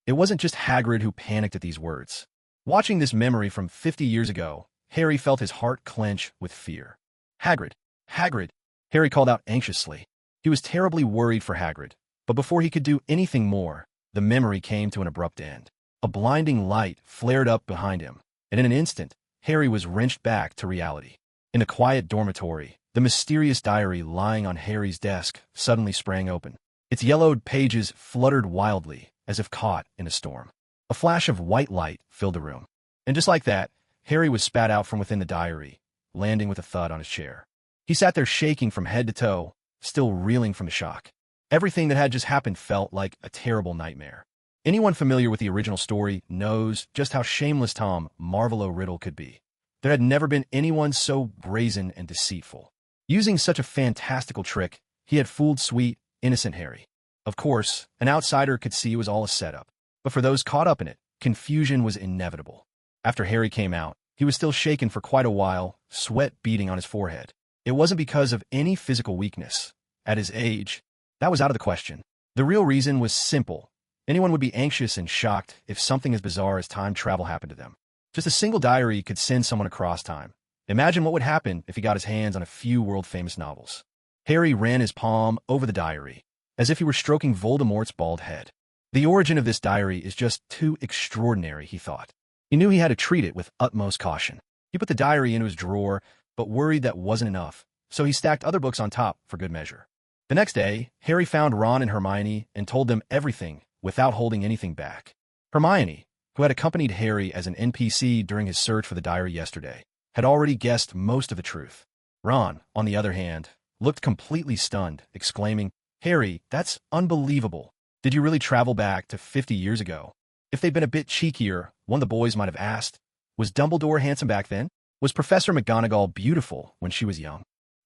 It wasn't just Hagrid who panicked at these words. Watching this memory from 50 years ago, Harry felt his heart clench with fear. "Hagrid! Hagrid!" Harry called out anxiously. He was terribly worried for Hagrid, but before he could do anything more, the memory came to an abrupt end. A blinding light flared up behind him, and in an instant, Harry was wrenched back to reality. In the quiet dormitory, the mysterious diary lying on Harry's desk suddenly sprang open. Its yellowed pages fluttered wildly, as if caught in a storm. A flash of white light filled the room. And just like that, Harry was spat out from within the diary, landing with a thud on his chair. He sat there shaking from head to toe, still reeling from the shock. Everything that had just happened felt like a terrible nightmare. Anyone familiar with the original story knows just how shameless Tom Marvolo Riddle could be. There had never been anyone so brazen and deceitful. Using such a fantastical trick, he had fooled sweet, innocent Harry. Of course, an outsider could see it was all a setup, but for those caught up in it, confusion was inevitable. After Harry came out, he was still shaken for quite a while, sweat beading on his forehead. It wasn't because of any physical weakness. At his age, that was out of the question. The real reason was simple. Anyone would be anxious and shocked if something as bizarre as time travel happened to them. Just a single diary could send someone across time. Imagine what would happen if he got his hands on a few world-famous novels. Harry ran his palm over the diary, as if he were stroking Voldemort's bald head. The origin of this diary is just too extraordinary, he thought. He knew he had to treat it with utmost caution. He put the diary into his drawer, but worried that wasn't enough, so he stacked other books on top for good measure. The next day, Harry found Ron and Hermione and told them everything without holding anything back. Hermione, who had accompanied Harry as an NPC during his search for the diary yesterday, had already guessed most of the truth. Ron, on the other hand, looked completely stunned, exclaiming, "Harry, that's unbelievable. Did you really travel back to 50 years ago?" If they'd been a bit cheekier, one of the boys might have asked, was Dumbledore handsome back then? Was Professor McGonagall beautiful when she was young?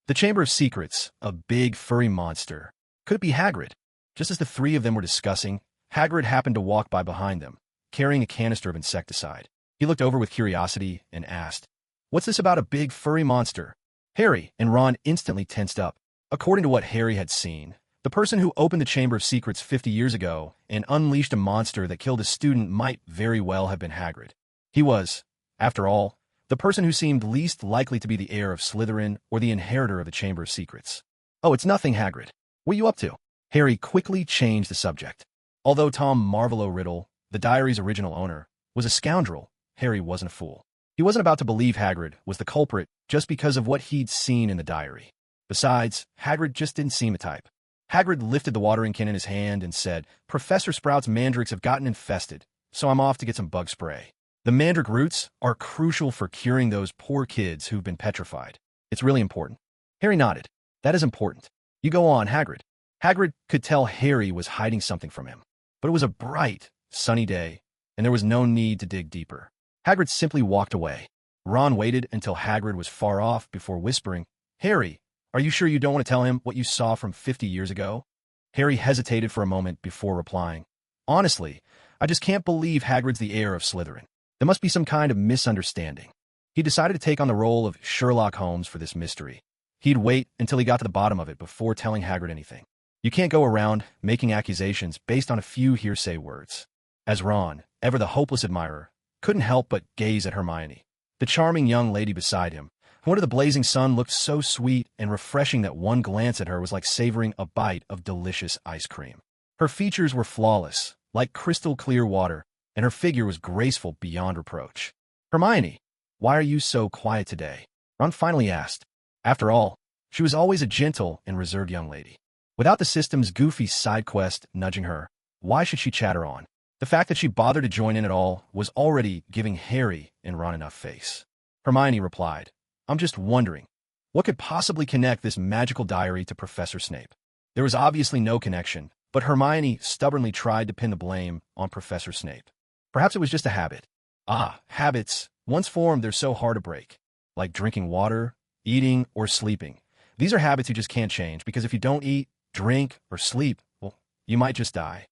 The Chamber of Secrets, a big furry monster. Could it be Hagrid? Just as the three of them were discussing, Hagrid happened to walk by behind them, carrying a canister of insecticide. He looked over with curiosity and asked, "What's this about a big furry monster?" Harry and Ron instantly tensed up. According to what Harry had seen, the person who opened the Chamber of Secrets 50 years ago and unleashed a monster that killed a student might very well have been Hagrid. He was, after all, the person who seemed least likely to be the heir of Slytherin or the inheritor of the Chamber of Secrets. "Oh, it's nothing, Hagrid. What are you up to?" Harry quickly changed the subject. Although Tom Marvolo Riddle, the diary's original owner, was a scoundrel, Harry wasn't a fool. He wasn't about to believe Hagrid was the culprit just because of what he'd seen in the diary. Besides, Hagrid just didn't seem the type. Hagrid lifted the watering can in his hand and said, "Professor Sprout's mandrakes have gotten infested, so I'm off to get some bug spray. The mandrake roots are crucial for curing those poor kids who've been petrified. It's really important." Harry nodded. "That is important. You go on, Hagrid." Hagrid could tell Harry was hiding something from him. But it was a bright, sunny day, and there was no need to dig deeper. Hagrid simply walked away. Ron waited until Hagrid was far off before whispering, "Harry, are you sure you don't want to tell him what you saw from 50 years ago?" Harry hesitated for a moment before replying, "Honestly, I just can't believe Hagrid's the heir of Slytherin. There must be some kind of misunderstanding." He decided to take on the role of Sherlock Holmes for this mystery. He'd wait until he got to the bottom of it before telling Hagrid anything. You can't go around making accusations based on a few hearsay words. As Ron, ever the hopeless admirer, couldn't help but gaze at Hermione, the charming young lady beside him, who under the blazing sun looked so sweet and refreshing that one glance at her was like savoring a bite of delicious ice cream. Her features were flawless, like crystal clear water, and her figure was graceful beyond reproach. "Hermione, why are you so quiet today?" Ron finally asked. After all, she was always a gentle and reserved young lady. Without the system's goofy side quest nudging her, why should she chatter on? The fact that she bothered to join in at all was already giving Harry and Ron enough face. Hermione replied, "I'm just wondering, what could possibly connect this magical diary to Professor Snape?" There was obviously no connection, but Hermione stubbornly tried to pin the blame on Professor Snape. Perhaps it was just a habit. Habits, once formed, they're so hard to break. Like drinking water, eating, or sleeping. These are habits you just can't change, because if you don't eat, drink, or sleep, well, you might just die.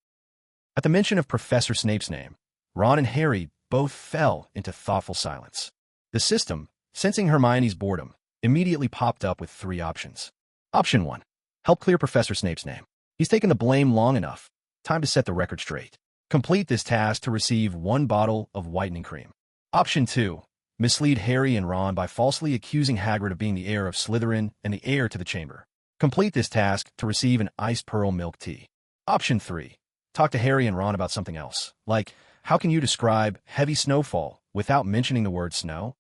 At the mention of Professor Snape's name, Ron and Harry both fell into thoughtful silence. The system, sensing Hermione's boredom, immediately popped up with 3 options. Option 1. Help clear Professor Snape's name. He's taken the blame long enough. Time to set the record straight. Complete this task to receive 1 bottle of whitening cream. Option 2. Mislead Harry and Ron by falsely accusing Hagrid of being the heir of Slytherin and the heir to the chamber. Complete this task to receive an iced pearl milk tea. Option 3. Talk to Harry and Ron about something else, like, how can you describe heavy snowfall without mentioning the word snow?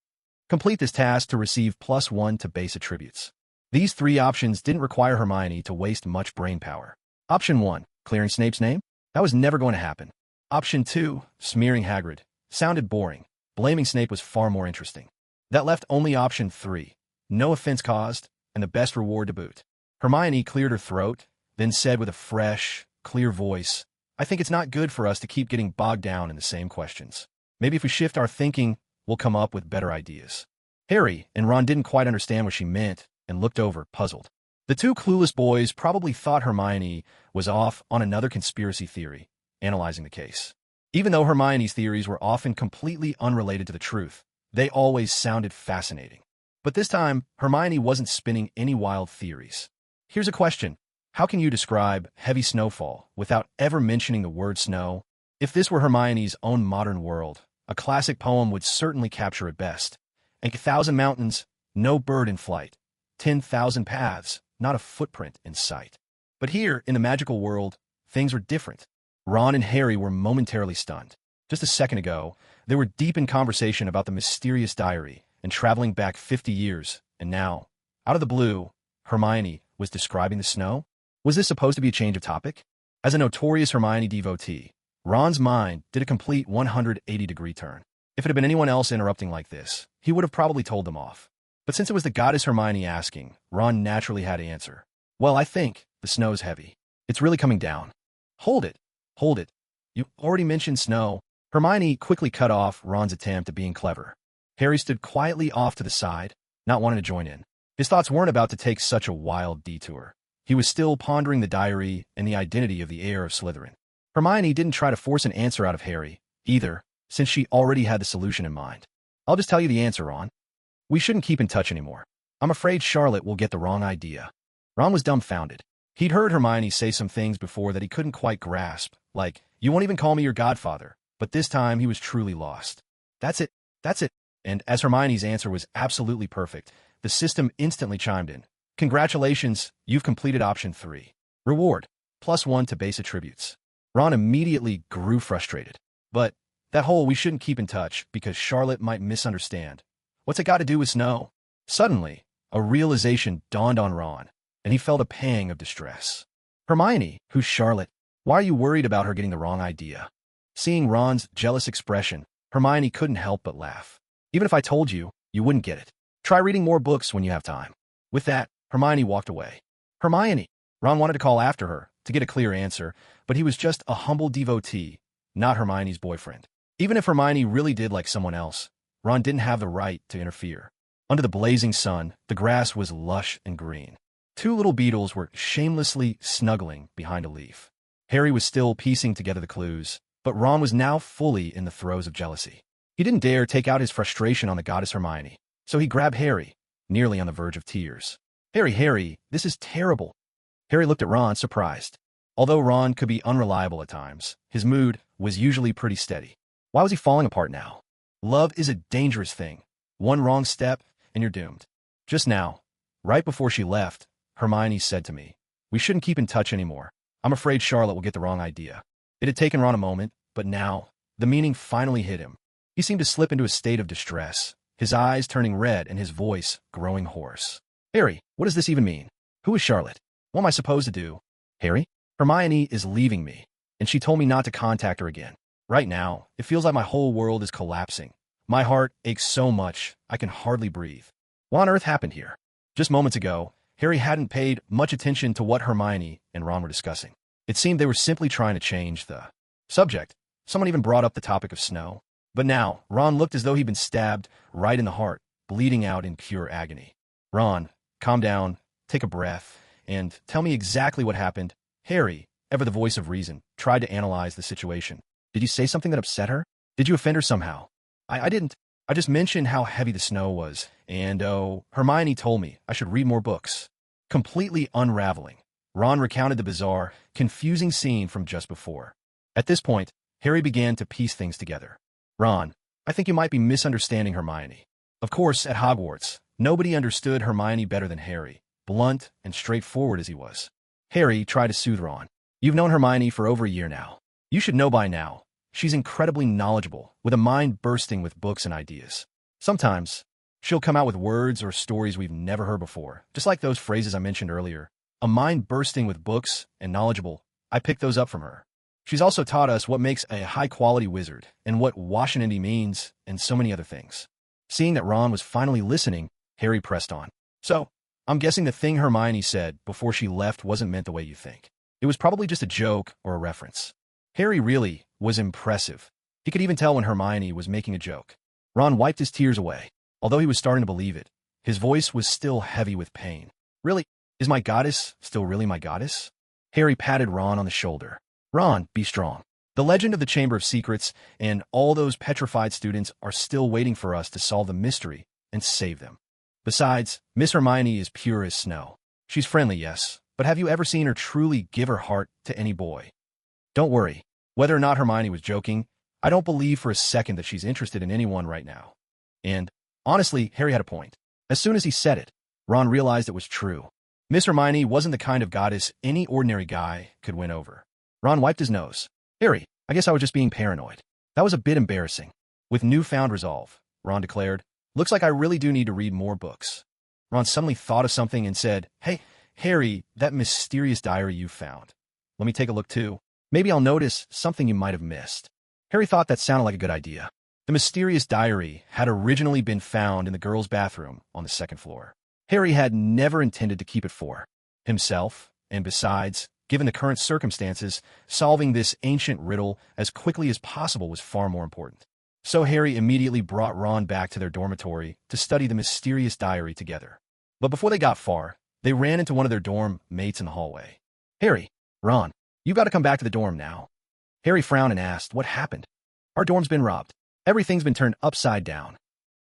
Complete this task to receive +1 to base attributes. These 3 options didn't require Hermione to waste much brain power. Option 1, clearing Snape's name? That was never going to happen. Option 2, smearing Hagrid. Sounded boring. Blaming Snape was far more interesting. That left only option 3, no offense caused, and the best reward to boot. Hermione cleared her throat, then said with a fresh, clear voice, I think it's not good for us to keep getting bogged down in the same questions. Maybe if we shift our thinking, we'll come up with better ideas. Harry and Ron didn't quite understand what she meant and looked over, puzzled. The two clueless boys probably thought Hermione was off on another conspiracy theory, analyzing the case. Even though Hermione's theories were often completely unrelated to the truth, they always sounded fascinating. But this time, Hermione wasn't spinning any wild theories. Here's a question. How can you describe heavy snowfall without ever mentioning the word snow? If this were Hermione's own modern world, a classic poem would certainly capture it best. A 1,000 mountains, no bird in flight. 10,000 paths, not a footprint in sight. But here, in the magical world, things were different. Ron and Harry were momentarily stunned. Just a second ago, they were deep in conversation about the mysterious diary and traveling back 50 years, and now, out of the blue, Hermione was describing the snow? Was this supposed to be a change of topic? As a notorious Hermione devotee, Ron's mind did a complete 180-degree turn. If it had been anyone else interrupting like this, he would have probably told them off. But since it was the goddess Hermione asking, Ron naturally had to answer. Well, I think the snow's heavy. It's really coming down. Hold it. Hold it. You already mentioned snow. Hermione quickly cut off Ron's attempt at being clever. Harry stood quietly off to the side, not wanting to join in. His thoughts weren't about to take such a wild detour. He was still pondering the diary and the identity of the heir of Slytherin. Hermione didn't try to force an answer out of Harry, either, since she already had the solution in mind. I'll just tell you the answer, Ron. We shouldn't keep in touch anymore. I'm afraid Charlotte will get the wrong idea. Ron was dumbfounded. He'd heard Hermione say some things before that he couldn't quite grasp, like, you won't even call me your godfather, but this time he was truly lost. That's it. That's it. And as Hermione's answer was absolutely perfect, the system instantly chimed in. Congratulations, you've completed option 3. Reward, +1 to base attributes. Ron immediately grew frustrated. But that whole we shouldn't keep in touch because Charlotte might misunderstand. What's it got to do with snow? Suddenly, a realization dawned on Ron, and he felt a pang of distress. Hermione, who's Charlotte? Why are you worried about her getting the wrong idea? Seeing Ron's jealous expression, Hermione couldn't help but laugh. Even if I told you, you wouldn't get it. Try reading more books when you have time. With that, Hermione walked away. Hermione! Ron wanted to call after her to get a clear answer, but he was just a humble devotee, not Hermione's boyfriend. Even if Hermione really did like someone else, Ron didn't have the right to interfere. Under the blazing sun, the grass was lush and green. Two little beetles were shamelessly snuggling behind a leaf. Harry was still piecing together the clues, but Ron was now fully in the throes of jealousy. He didn't dare take out his frustration on the goddess Hermione, so he grabbed Harry, nearly on the verge of tears. Harry, this is terrible. Harry looked at Ron, surprised. Although Ron could be unreliable at times, his mood was usually pretty steady. Why was he falling apart now? Love is a dangerous thing. One wrong step, and you're doomed. Just now, right before she left, Hermione said to me, we shouldn't keep in touch anymore. I'm afraid Charlotte will get the wrong idea. It had taken Ron a moment, but now, the meaning finally hit him. He seemed to slip into a state of distress, his eyes turning red and his voice growing hoarse. Harry, what does this even mean? Who is Charlotte? What am I supposed to do? Harry? Hermione is leaving me, and she told me not to contact her again. Right now, it feels like my whole world is collapsing. My heart aches so much, I can hardly breathe. What on earth happened here? Just moments ago, Harry hadn't paid much attention to what Hermione and Ron were discussing. It seemed they were simply trying to change the subject. Someone even brought up the topic of snow. But now, Ron looked as though he'd been stabbed right in the heart, bleeding out in pure agony. Ron, calm down, take a breath, and tell me exactly what happened. Harry, ever the voice of reason, tried to analyze the situation. Did you say something that upset her? Did you offend her somehow? I didn't. I just mentioned how heavy the snow was, and Hermione told me I should read more books. Completely unraveling, Ron recounted the bizarre, confusing scene from just before. At this point, Harry began to piece things together. Ron, I think you might be misunderstanding Hermione. Of course, at Hogwarts, nobody understood Hermione better than Harry, blunt and straightforward as he was. Harry tried to soothe Ron. You've known Hermione for over a year now. You should know by now. She's incredibly knowledgeable, with a mind bursting with books and ideas. Sometimes, she'll come out with words or stories we've never heard before, just like those phrases I mentioned earlier. A mind bursting with books and knowledgeable. I picked those up from her. She's also taught us what makes a high-quality wizard and what Washinandi means and so many other things. Seeing that Ron was finally listening, Harry pressed on. So, I'm guessing the thing Hermione said before she left wasn't meant the way you think. It was probably just a joke or a reference. Harry really was impressive. He could even tell when Hermione was making a joke. Ron wiped his tears away. Although he was starting to believe it, his voice was still heavy with pain. Really? Is my goddess still really my goddess? Harry patted Ron on the shoulder. Ron, be strong. The legend of the Chamber of Secrets and all those petrified students are still waiting for us to solve the mystery and save them. Besides, Miss Hermione is pure as snow. She's friendly, yes, but have you ever seen her truly give her heart to any boy? Don't worry. Whether or not Hermione was joking, I don't believe for a second that she's interested in anyone right now. And, honestly, Harry had a point. As soon as he said it, Ron realized it was true. Miss Hermione wasn't the kind of goddess any ordinary guy could win over. Ron wiped his nose. Harry, I guess I was just being paranoid. That was a bit embarrassing. With newfound resolve, Ron declared, looks like I really do need to read more books. Ron suddenly thought of something and said, Hey, Harry, that mysterious diary you found. Let me take a look too. Maybe I'll notice something you might have missed. Harry thought that sounded like a good idea. The mysterious diary had originally been found in the girls' bathroom on the second floor. Harry had never intended to keep it for himself, and besides, given the current circumstances, solving this ancient riddle as quickly as possible was far more important. So Harry immediately brought Ron back to their dormitory to study the mysterious diary together. But before they got far, they ran into one of their dorm mates in the hallway. Harry, Ron, you've got to come back to the dorm now. Harry frowned and asked, what happened? Our dorm's been robbed. Everything's been turned upside down.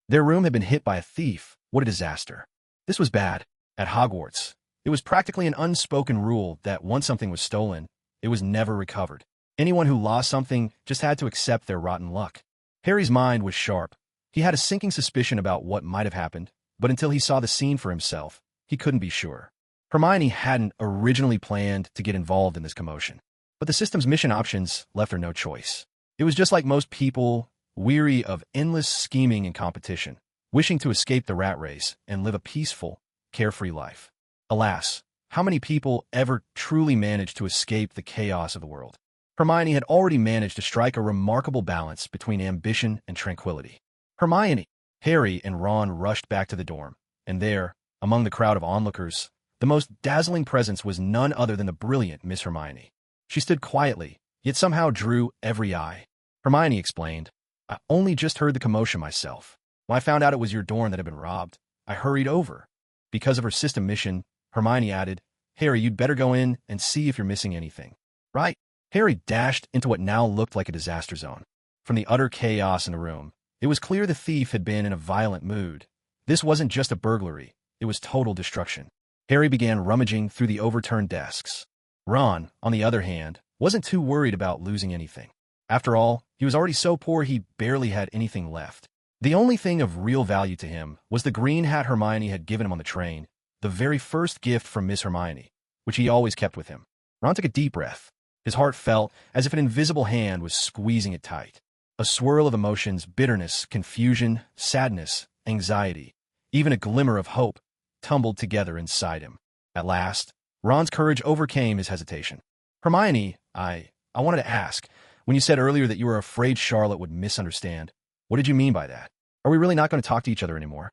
Their room had been hit by a thief. What a disaster. This was bad. At Hogwarts, it was practically an unspoken rule that once something was stolen, it was never recovered. Anyone who lost something just had to accept their rotten luck. Harry's mind was sharp. He had a sinking suspicion about what might have happened, but until he saw the scene for himself, he couldn't be sure. Hermione hadn't originally planned to get involved in this commotion, but the system's mission options left her no choice. It was just like most people, weary of endless scheming and competition, wishing to escape the rat race and live a peaceful, carefree life. Alas, how many people ever truly manage to escape the chaos of the world? Hermione had already managed to strike a remarkable balance between ambition and tranquility. Hermione, Harry, and Ron rushed back to the dorm, and there, among the crowd of onlookers, the most dazzling presence was none other than the brilliant Miss Hermione. She stood quietly, yet somehow drew every eye. Hermione explained, I only just heard the commotion myself. When I found out it was your dorm that had been robbed, I hurried over. Because of her system mission, Hermione added, Harry, you'd better go in and see if you're missing anything. Right? Harry dashed into what now looked like a disaster zone. From the utter chaos in the room, it was clear the thief had been in a violent mood. This wasn't just a burglary, it was total destruction. Harry began rummaging through the overturned desks. Ron, on the other hand, wasn't too worried about losing anything. After all, he was already so poor he barely had anything left. The only thing of real value to him was the green hat Hermione had given him on the train, the very first gift from Miss Hermione, which he always kept with him. Ron took a deep breath. His heart felt as if an invisible hand was squeezing it tight. A swirl of emotions, bitterness, confusion, sadness, anxiety, even a glimmer of hope, tumbled together inside him. At last, Ron's courage overcame his hesitation. Hermione, I wanted to ask, when you said earlier that you were afraid Charlotte would misunderstand, what did you mean by that? Are we really not going to talk to each other anymore?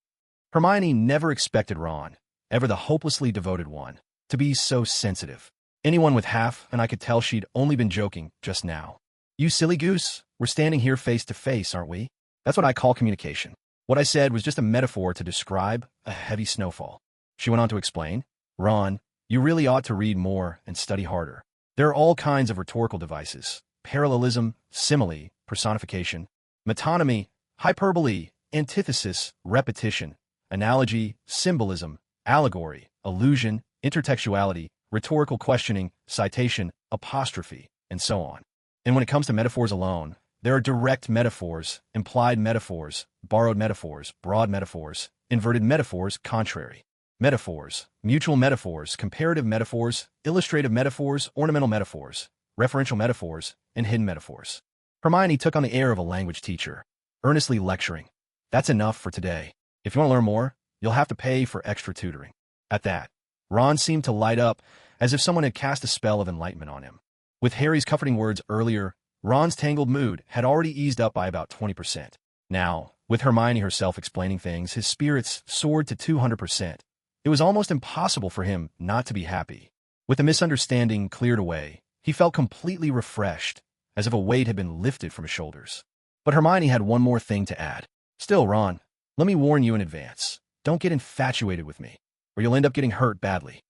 Hermione never expected Ron, ever the hopelessly devoted one, to be so sensitive. Anyone with half, and I could tell she'd only been joking just now. You silly goose, we're standing here face to face, aren't we? That's what I call communication. What I said was just a metaphor to describe a heavy snowfall. She went on to explain, Ron, you really ought to read more and study harder. There are all kinds of rhetorical devices, parallelism, simile, personification, metonymy, hyperbole, antithesis, repetition, analogy, symbolism, allegory, allusion, intertextuality, rhetorical questioning, citation, apostrophe, and so on. And when it comes to metaphors alone, there are direct metaphors, implied metaphors, borrowed metaphors, broad metaphors, inverted metaphors, contrary metaphors, mutual metaphors, comparative metaphors, illustrative metaphors, ornamental metaphors, referential metaphors, and hidden metaphors. Hermione took on the air of a language teacher, earnestly lecturing. That's enough for today. If you want to learn more, you'll have to pay for extra tutoring. At that, Ron seemed to light up as if someone had cast a spell of enlightenment on him. With Harry's comforting words earlier, Ron's tangled mood had already eased up by about 20%. Now, with Hermione herself explaining things, his spirits soared to 200%. It was almost impossible for him not to be happy. With the misunderstanding cleared away, he felt completely refreshed, as if a weight had been lifted from his shoulders. But Hermione had one more thing to add. Still, Ron, let me warn you in advance. Don't get infatuated with me, or you'll end up getting hurt badly.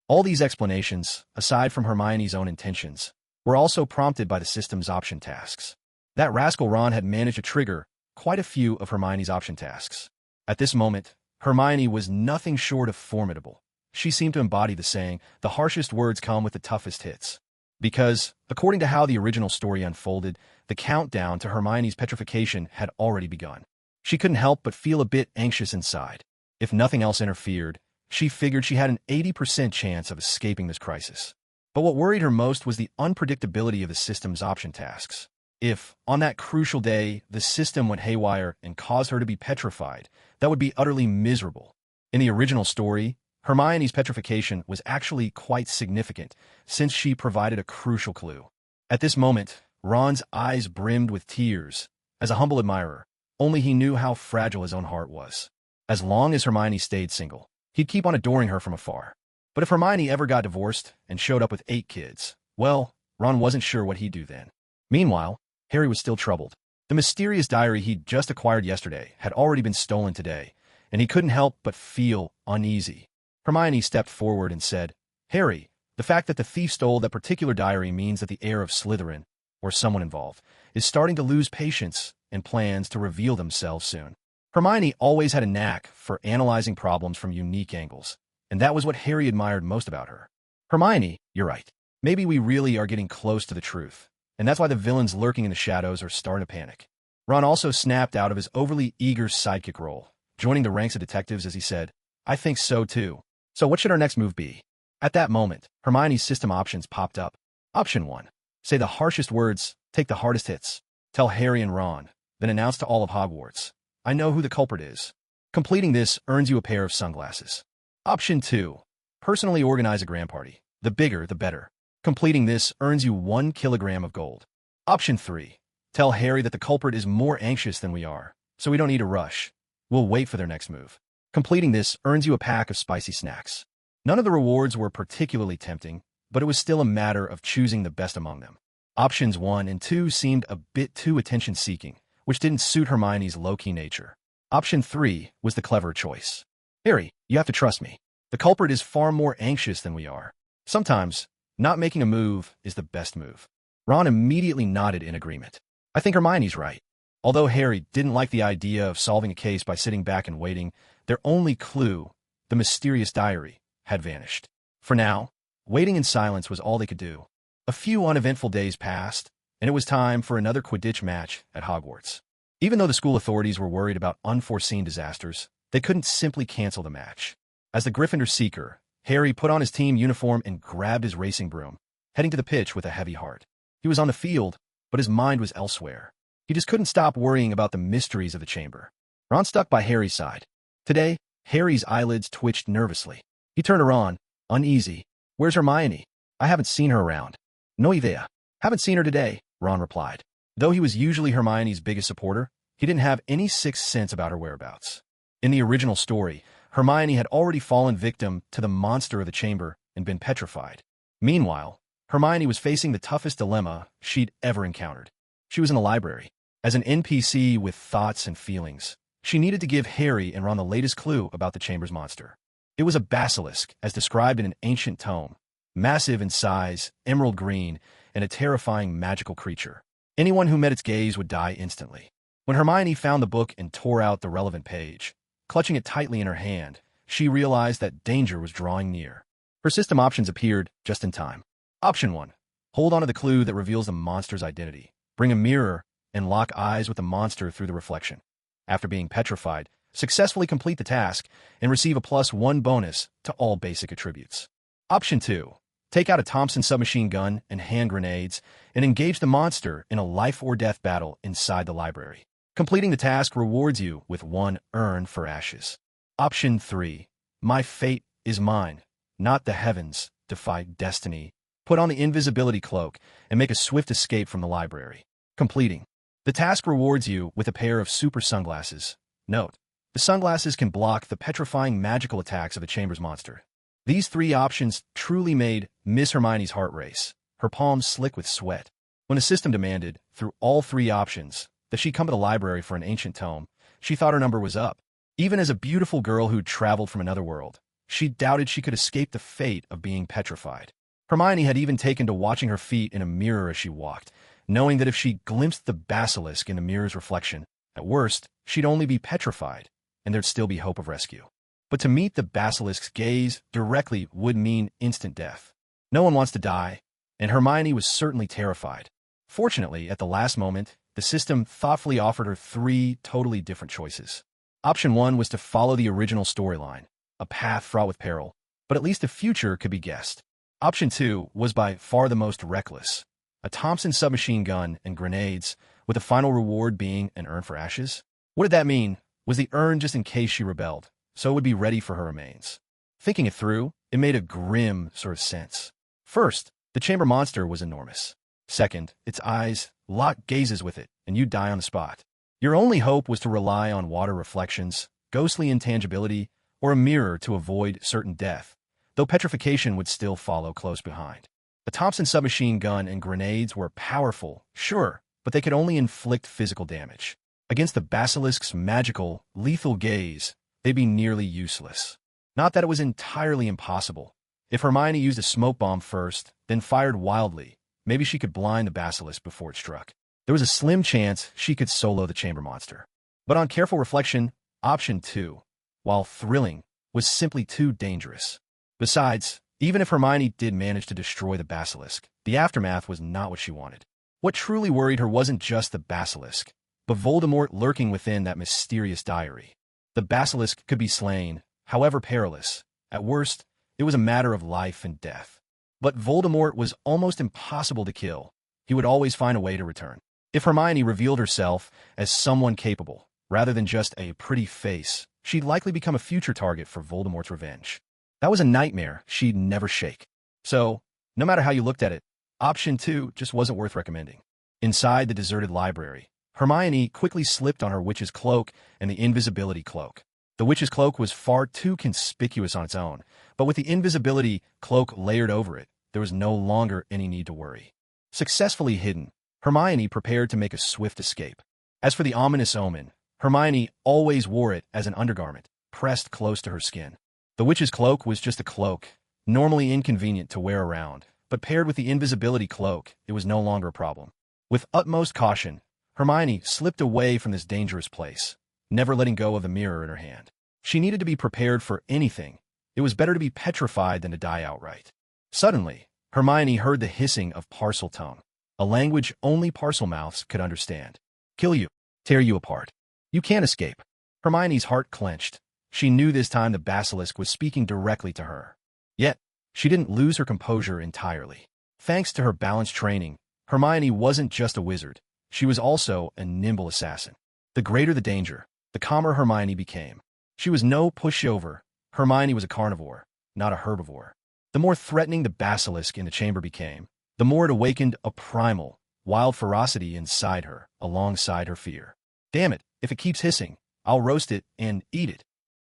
All these explanations, aside from Hermione's own intentions, were also prompted by the system's option tasks. That rascal Ron had managed to trigger quite a few of Hermione's option tasks. At this moment, Hermione was nothing short of formidable. She seemed to embody the saying, the harshest words come with the toughest hits. Because, according to how the original story unfolded, the countdown to Hermione's petrification had already begun. She couldn't help but feel a bit anxious inside. If nothing else interfered, she figured she had an 80% chance of escaping this crisis. But what worried her most was the unpredictability of the system's option tasks. If, on that crucial day, the system went haywire and caused her to be petrified, that would be utterly miserable. In the original story, Hermione's petrification was actually quite significant, since she provided a crucial clue. At this moment, Ron's eyes brimmed with tears. As a humble admirer, only he knew how fragile his own heart was. As long as Hermione stayed single, he'd keep on adoring her from afar. But if Hermione ever got divorced and showed up with 8 kids, well, Ron wasn't sure what he'd do then. Meanwhile, Harry was still troubled. The mysterious diary he'd just acquired yesterday had already been stolen today, and he couldn't help but feel uneasy. Hermione stepped forward and said, Harry, the fact that the thief stole that particular diary means that the heir of Slytherin, or someone involved, is starting to lose patience and plans to reveal themselves soon. Hermione always had a knack for analyzing problems from unique angles, and that was what Harry admired most about her. Hermione, you're right. Maybe we really are getting close to the truth, and that's why the villains lurking in the shadows are starting to panic. Ron also snapped out of his overly eager sidekick role, joining the ranks of detectives as he said, I think so too. So what should our next move be? At that moment, Hermione's system options popped up. Option 1. Say the harshest words, take the hardest hits. Tell Harry and Ron, then announce to all of Hogwarts, I know who the culprit is. Completing this earns you a pair of sunglasses. Option 2. Personally organize a grand party. The bigger, the better. Completing this earns you 1 kilogram of gold. Option 3. Tell Harry that the culprit is more anxious than we are, so we don't need to rush. We'll wait for their next move. Completing this earns you a pack of spicy snacks. None of the rewards were particularly tempting, but it was still a matter of choosing the best among them. Options 1 and 2 seemed a bit too attention-seeking, which didn't suit Hermione's low-key nature. Option 3 was the clever choice. Harry, you have to trust me. The culprit is far more anxious than we are. Sometimes, not making a move is the best move. Ron immediately nodded in agreement. I think Hermione's right. Although Harry didn't like the idea of solving a case by sitting back and waiting, their only clue, the mysterious diary, had vanished. For now, waiting in silence was all they could do. A few uneventful days passed, and it was time for another Quidditch match at Hogwarts. Even though the school authorities were worried about unforeseen disasters, they couldn't simply cancel the match. As the Gryffindor Seeker, Harry put on his team uniform and grabbed his racing broom, heading to the pitch with a heavy heart. He was on the field, but his mind was elsewhere. He just couldn't stop worrying about the mysteries of the chamber. Ron stuck by Harry's side. Today, Harry's eyelids twitched nervously. He turned to Ron, uneasy. Where's Hermione? I haven't seen her around. No idea. Haven't seen her today, Ron replied. Though he was usually Hermione's biggest supporter, he didn't have any sixth sense about her whereabouts. In the original story, Hermione had already fallen victim to the monster of the chamber and been petrified. Meanwhile, Hermione was facing the toughest dilemma she'd ever encountered. She was in the library. As an NPC with thoughts and feelings, she needed to give Harry and Ron the latest clue about the chamber's monster. It was a basilisk, as described in an ancient tome, massive in size, emerald green, and a terrifying magical creature. Anyone who met its gaze would die instantly. When Hermione found the book and tore out the relevant page, clutching it tightly in her hand, she realized that danger was drawing near. Her system options appeared just in time. Option 1. Hold on to the clue that reveals the monster's identity. Bring a mirror and lock eyes with the monster through the reflection. After being petrified, successfully complete the task and receive a +1 bonus to all basic attributes. Option 2. Take out a Thompson submachine gun and hand grenades and engage the monster in a life-or-death battle inside the library. Completing the task rewards you with 1 urn for ashes. Option 3. My fate is mine, not the heavens, defy destiny, put on the invisibility cloak, and make a swift escape from the library. Completing. The task rewards you with a pair of super sunglasses. Note: the sunglasses can block the petrifying magical attacks of a chamber's monster. These three options truly made Miss Hermione's heart race, her palms slick with sweat. When the system demanded, through all three options, that she come to the library for an ancient tome, she thought her number was up. Even as a beautiful girl who'd traveled from another world, she doubted she could escape the fate of being petrified. Hermione had even taken to watching her feet in a mirror as she walked, knowing that if she glimpsed the basilisk in the mirror's reflection, at worst, she'd only be petrified, and there'd still be hope of rescue. But to meet the basilisk's gaze directly would mean instant death. No one wants to die, and Hermione was certainly terrified. Fortunately, at the last moment, the system thoughtfully offered her three totally different choices. Option 1 was to follow the original storyline, a path fraught with peril, but at least the future could be guessed. Option 2 was by far the most reckless, a Thompson submachine gun and grenades, with the final reward being an urn for ashes. What did that mean? Was the urn just in case she rebelled, so it would be ready for her remains? Thinking it through, it made a grim sort of sense. First, the chamber monster was enormous. Second, its eyes locked gazes with it, and you'd die on the spot. Your only hope was to rely on water reflections, ghostly intangibility, or a mirror to avoid certain death, though petrification would still follow close behind. The Thompson submachine gun and grenades were powerful, sure, but they could only inflict physical damage. Against the basilisk's magical, lethal gaze, they'd be nearly useless. Not that it was entirely impossible. If Hermione used a smoke bomb first, then fired wildly, maybe she could blind the basilisk before it struck. There was a slim chance she could solo the chamber monster. But on careful reflection, option 2, while thrilling, was simply too dangerous. Besides, even if Hermione did manage to destroy the basilisk, the aftermath was not what she wanted. What truly worried her wasn't just the basilisk, but Voldemort lurking within that mysterious diary. The basilisk could be slain, however perilous. At worst, it was a matter of life and death. But Voldemort was almost impossible to kill. He would always find a way to return. If Hermione revealed herself as someone capable, rather than just a pretty face, she'd likely become a future target for Voldemort's revenge. That was a nightmare she'd never shake. So, no matter how you looked at it, option 2 just wasn't worth recommending. Inside the deserted library, Hermione quickly slipped on her witch's cloak and the invisibility cloak. The witch's cloak was far too conspicuous on its own, but with the invisibility cloak layered over it, there was no longer any need to worry. Successfully hidden, Hermione prepared to make a swift escape. As for the ominous omen, Hermione always wore it as an undergarment, pressed close to her skin. The witch's cloak was just a cloak, normally inconvenient to wear around, but paired with the invisibility cloak, it was no longer a problem. With utmost caution, Hermione slipped away from this dangerous place, never letting go of the mirror in her hand. She needed to be prepared for anything. It was better to be petrified than to die outright. Suddenly, Hermione heard the hissing of parcel tongue, a language only parcel mouths could understand. Kill you, tear you apart. You can't escape. Hermione's heart clenched. She knew this time the basilisk was speaking directly to her. Yet, she didn't lose her composure entirely. Thanks to her balanced training, Hermione wasn't just a wizard. She was also a nimble assassin. The greater the danger, the calmer Hermione became. She was no pushover. Hermione was a carnivore, not a herbivore. The more threatening the basilisk in the chamber became, the more it awakened a primal, wild ferocity inside her, alongside her fear. Damn it, if it keeps hissing, I'll roast it and eat it.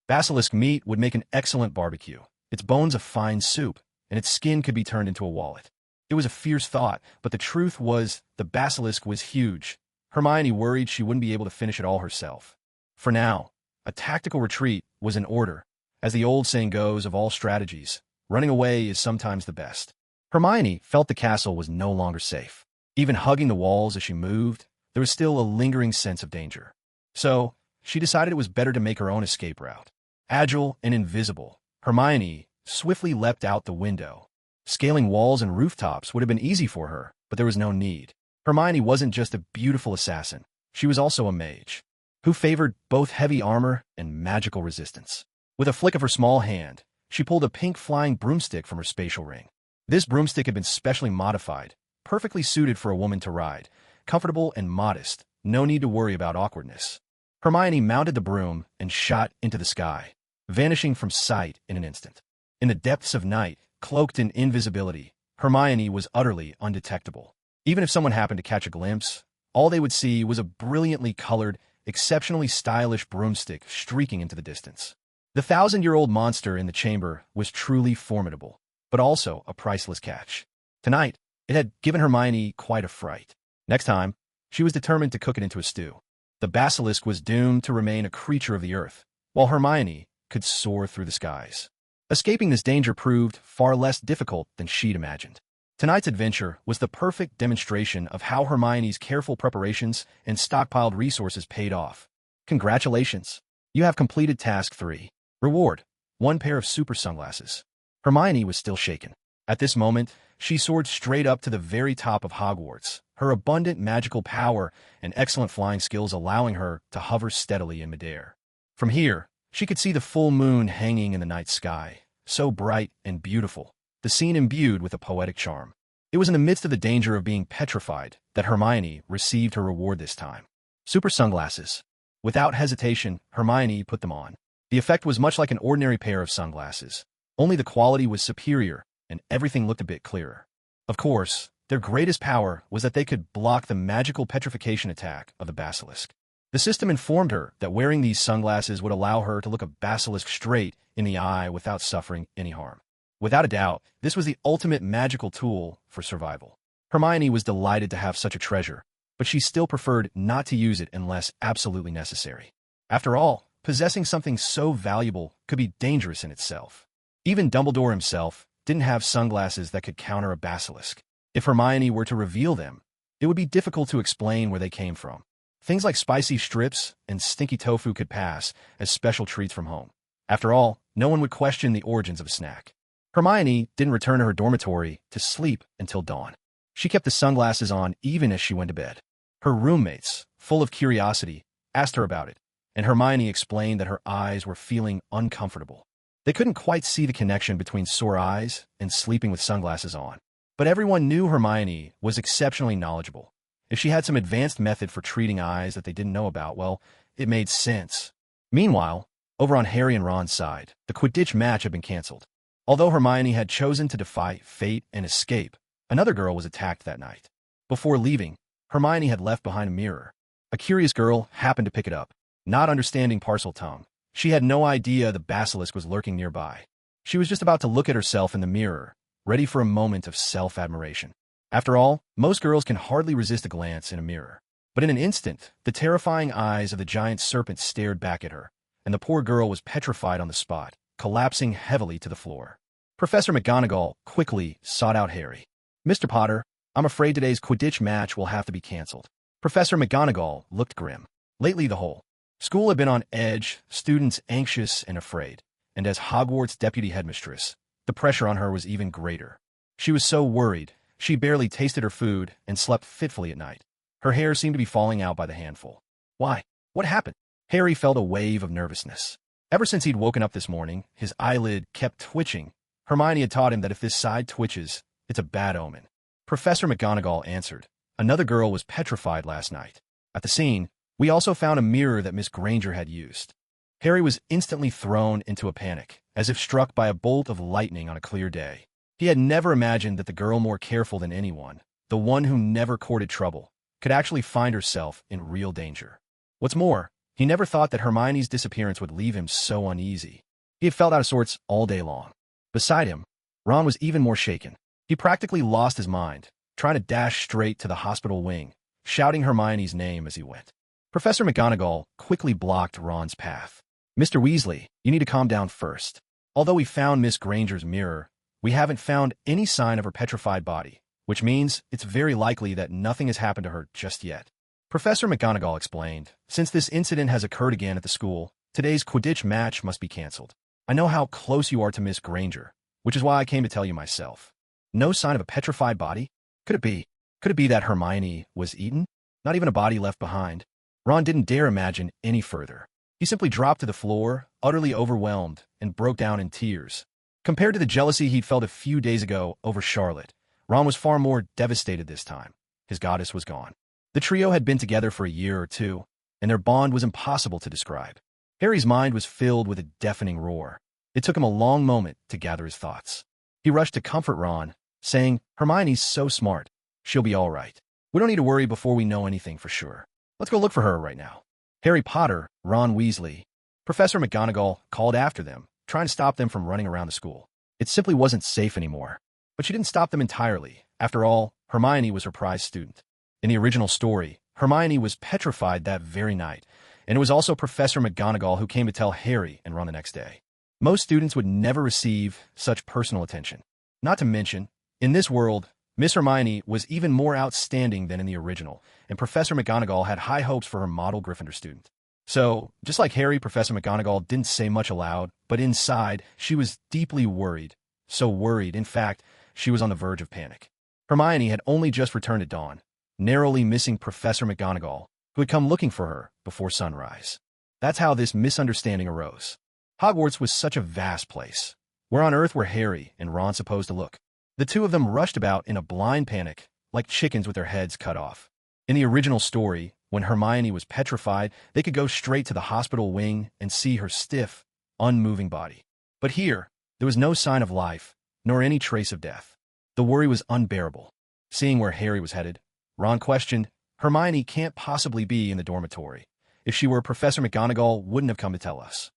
Basilisk meat would make an excellent barbecue. Its bones a fine soup, and its skin could be turned into a wallet. It was a fierce thought, but the truth was the basilisk was huge. Hermione worried she wouldn't be able to finish it all herself. For now, a tactical retreat was in order. As the old saying goes of all strategies, running away is sometimes the best. Hermione felt the castle was no longer safe. Even hugging the walls as she moved, there was still a lingering sense of danger. So, she decided it was better to make her own escape route. Agile and invisible, Hermione swiftly leapt out the window. Scaling walls and rooftops would have been easy for her, but there was no need. Hermione wasn't just a beautiful assassin. She was also a mage, who favored both heavy armor and magical resistance. With a flick of her small hand, she pulled a pink flying broomstick from her spatial ring. This broomstick had been specially modified, perfectly suited for a woman to ride, comfortable and modest, no need to worry about awkwardness. Hermione mounted the broom and shot into the sky, vanishing from sight in an instant. In the depths of night, cloaked in invisibility, Hermione was utterly undetectable. Even if someone happened to catch a glimpse, all they would see was a brilliantly colored, exceptionally stylish broomstick streaking into the distance. The 1,000-year-old monster in the chamber was truly formidable, but also a priceless catch. Tonight, it had given Hermione quite a fright. Next time, she was determined to cook it into a stew. The basilisk was doomed to remain a creature of the earth, while Hermione could soar through the skies. Escaping this danger proved far less difficult than she'd imagined. Tonight's adventure was the perfect demonstration of how Hermione's careful preparations and stockpiled resources paid off. Congratulations! You have completed Task 3. Reward: 1 pair of super sunglasses. Hermione was still shaken. At this moment, she soared straight up to the very top of Hogwarts, her abundant magical power and excellent flying skills allowing her to hover steadily in midair. From here, she could see the full moon hanging in the night sky, so bright and beautiful, the scene imbued with a poetic charm. It was in the midst of the danger of being petrified that Hermione received her reward this time. Super sunglasses. Without hesitation, Hermione put them on. The effect was much like an ordinary pair of sunglasses, only the quality was superior and everything looked a bit clearer. Of course, their greatest power was that they could block the magical petrification attack of the basilisk. The system informed her that wearing these sunglasses would allow her to look a basilisk straight in the eye without suffering any harm. Without a doubt, this was the ultimate magical tool for survival. Hermione was delighted to have such a treasure, but she still preferred not to use it unless absolutely necessary. After all, possessing something so valuable could be dangerous in itself. Even Dumbledore himself didn't have sunglasses that could counter a basilisk. If Hermione were to reveal them, it would be difficult to explain where they came from. Things like spicy strips and stinky tofu could pass as special treats from home. After all, no one would question the origins of a snack. Hermione didn't return to her dormitory to sleep until dawn. She kept the sunglasses on even as she went to bed. Her roommates, full of curiosity, asked her about it, and Hermione explained that her eyes were feeling uncomfortable. They couldn't quite see the connection between sore eyes and sleeping with sunglasses on. But everyone knew Hermione was exceptionally knowledgeable. If she had some advanced method for treating eyes that they didn't know about, well, it made sense. Meanwhile, over on Harry and Ron's side, the Quidditch match had been canceled. Although Hermione had chosen to defy fate and escape, another girl was attacked that night. Before leaving, Hermione had left behind a mirror. A curious girl happened to pick it up. Not understanding Parseltongue, she had no idea the basilisk was lurking nearby. She was just about to look at herself in the mirror, ready for a moment of self-admiration. After all, most girls can hardly resist a glance in a mirror. But in an instant, the terrifying eyes of the giant serpent stared back at her, and the poor girl was petrified on the spot, collapsing heavily to the floor. Professor McGonagall quickly sought out Harry. "Mr. Potter, I'm afraid today's Quidditch match will have to be canceled." Professor McGonagall looked grim. Lately, the whole school had been on edge, students anxious and afraid, and as Hogwarts deputy headmistress, the pressure on her was even greater. She was so worried, she barely tasted her food and slept fitfully at night. Her hair seemed to be falling out by the handful. Why? What happened? Harry felt a wave of nervousness. Ever since he'd woken up this morning, his eyelid kept twitching. Hermione had taught him that if this side twitches, it's a bad omen. Professor McGonagall answered. Another girl was petrified last night. At the scene, we also found a mirror that Miss Granger had used. Harry was instantly thrown into a panic, as if struck by a bolt of lightning on a clear day. He had never imagined that the girl more careful than anyone, the one who never courted trouble, could actually find herself in real danger. What's more, he never thought that Hermione's disappearance would leave him so uneasy. He had felt out of sorts all day long. Beside him, Ron was even more shaken. He practically lost his mind, trying to dash straight to the hospital wing, shouting Hermione's name as he went. Professor McGonagall quickly blocked Ron's path. "Mr. Weasley, you need to calm down first. Although we found Miss Granger's mirror, we haven't found any sign of her petrified body, which means it's very likely that nothing has happened to her just yet." Professor McGonagall explained, "Since this incident has occurred again at the school, today's Quidditch match must be canceled. I know how close you are to Miss Granger, which is why I came to tell you myself. No sign of a petrified body? Could it be? Could it be that Hermione was eaten? Not even a body left behind?" Ron didn't dare imagine any further. He simply dropped to the floor, utterly overwhelmed, and broke down in tears. Compared to the jealousy he'd felt a few days ago over Charlotte, Ron was far more devastated this time. His goddess was gone. The trio had been together for a year or two, and their bond was impossible to describe. Harry's mind was filled with a deafening roar. It took him a long moment to gather his thoughts. He rushed to comfort Ron, saying, "Hermione's so smart. She'll be all right. We don't need to worry before we know anything for sure. Let's go look for her right now." Harry Potter, Ron Weasley, Professor McGonagall called after them, trying to stop them from running around the school. It simply wasn't safe anymore. But she didn't stop them entirely. After all, Hermione was her prize student. In the original story, Hermione was petrified that very night, and it was also Professor McGonagall who came to tell Harry and Ron the next day. Most students would never receive such personal attention. Not to mention, in this world, Miss Hermione was even more outstanding than in the original, and Professor McGonagall had high hopes for her model Gryffindor student. So, just like Harry, Professor McGonagall didn't say much aloud, but inside, she was deeply worried. So worried, in fact, she was on the verge of panic. Hermione had only just returned at dawn, narrowly missing Professor McGonagall, who had come looking for her before sunrise. That's how this misunderstanding arose. Hogwarts was such a vast place. Where on earth were Harry and Ron supposed to look? The two of them rushed about in a blind panic, like chickens with their heads cut off. In the original story, when Hermione was petrified, they could go straight to the hospital wing and see her stiff, unmoving body. But here, there was no sign of life, nor any trace of death. The worry was unbearable. Seeing where Harry was headed, Ron questioned, "Hermione can't possibly be in the dormitory. If she were, Professor McGonagall wouldn't have come to tell us."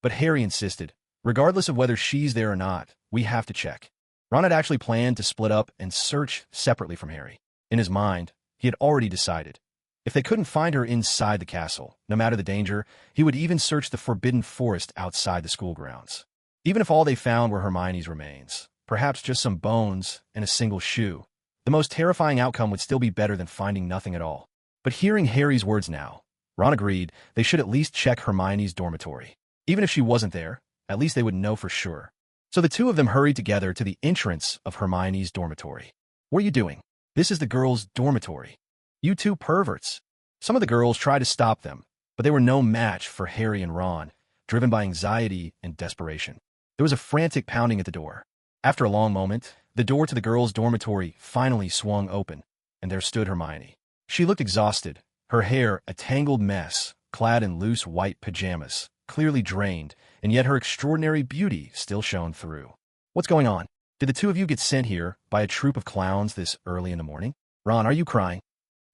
But Harry insisted, "Regardless of whether she's there or not, we have to check." Ron had actually planned to split up and search separately from Harry. In his mind, he had already decided. If they couldn't find her inside the castle, no matter the danger, he would even search the forbidden forest outside the school grounds. Even if all they found were Hermione's remains, perhaps just some bones and a single shoe, the most terrifying outcome would still be better than finding nothing at all. But hearing Harry's words now, Ron agreed they should at least check Hermione's dormitory. Even if she wasn't there, at least they would know for sure. So the two of them hurried together to the entrance of Hermione's dormitory. "What are you doing? This is the girls' dormitory. You two perverts." Some of the girls tried to stop them, but they were no match for Harry and Ron, driven by anxiety and desperation. There was a frantic pounding at the door. After a long moment, the door to the girls' dormitory finally swung open, and there stood Hermione. She looked exhausted, her hair a tangled mess, clad in loose white pajamas, clearly drained, and yet her extraordinary beauty still shone through. "What's going on? Did the two of you get sent here by a troop of clowns this early in the morning? Ron, are you crying?"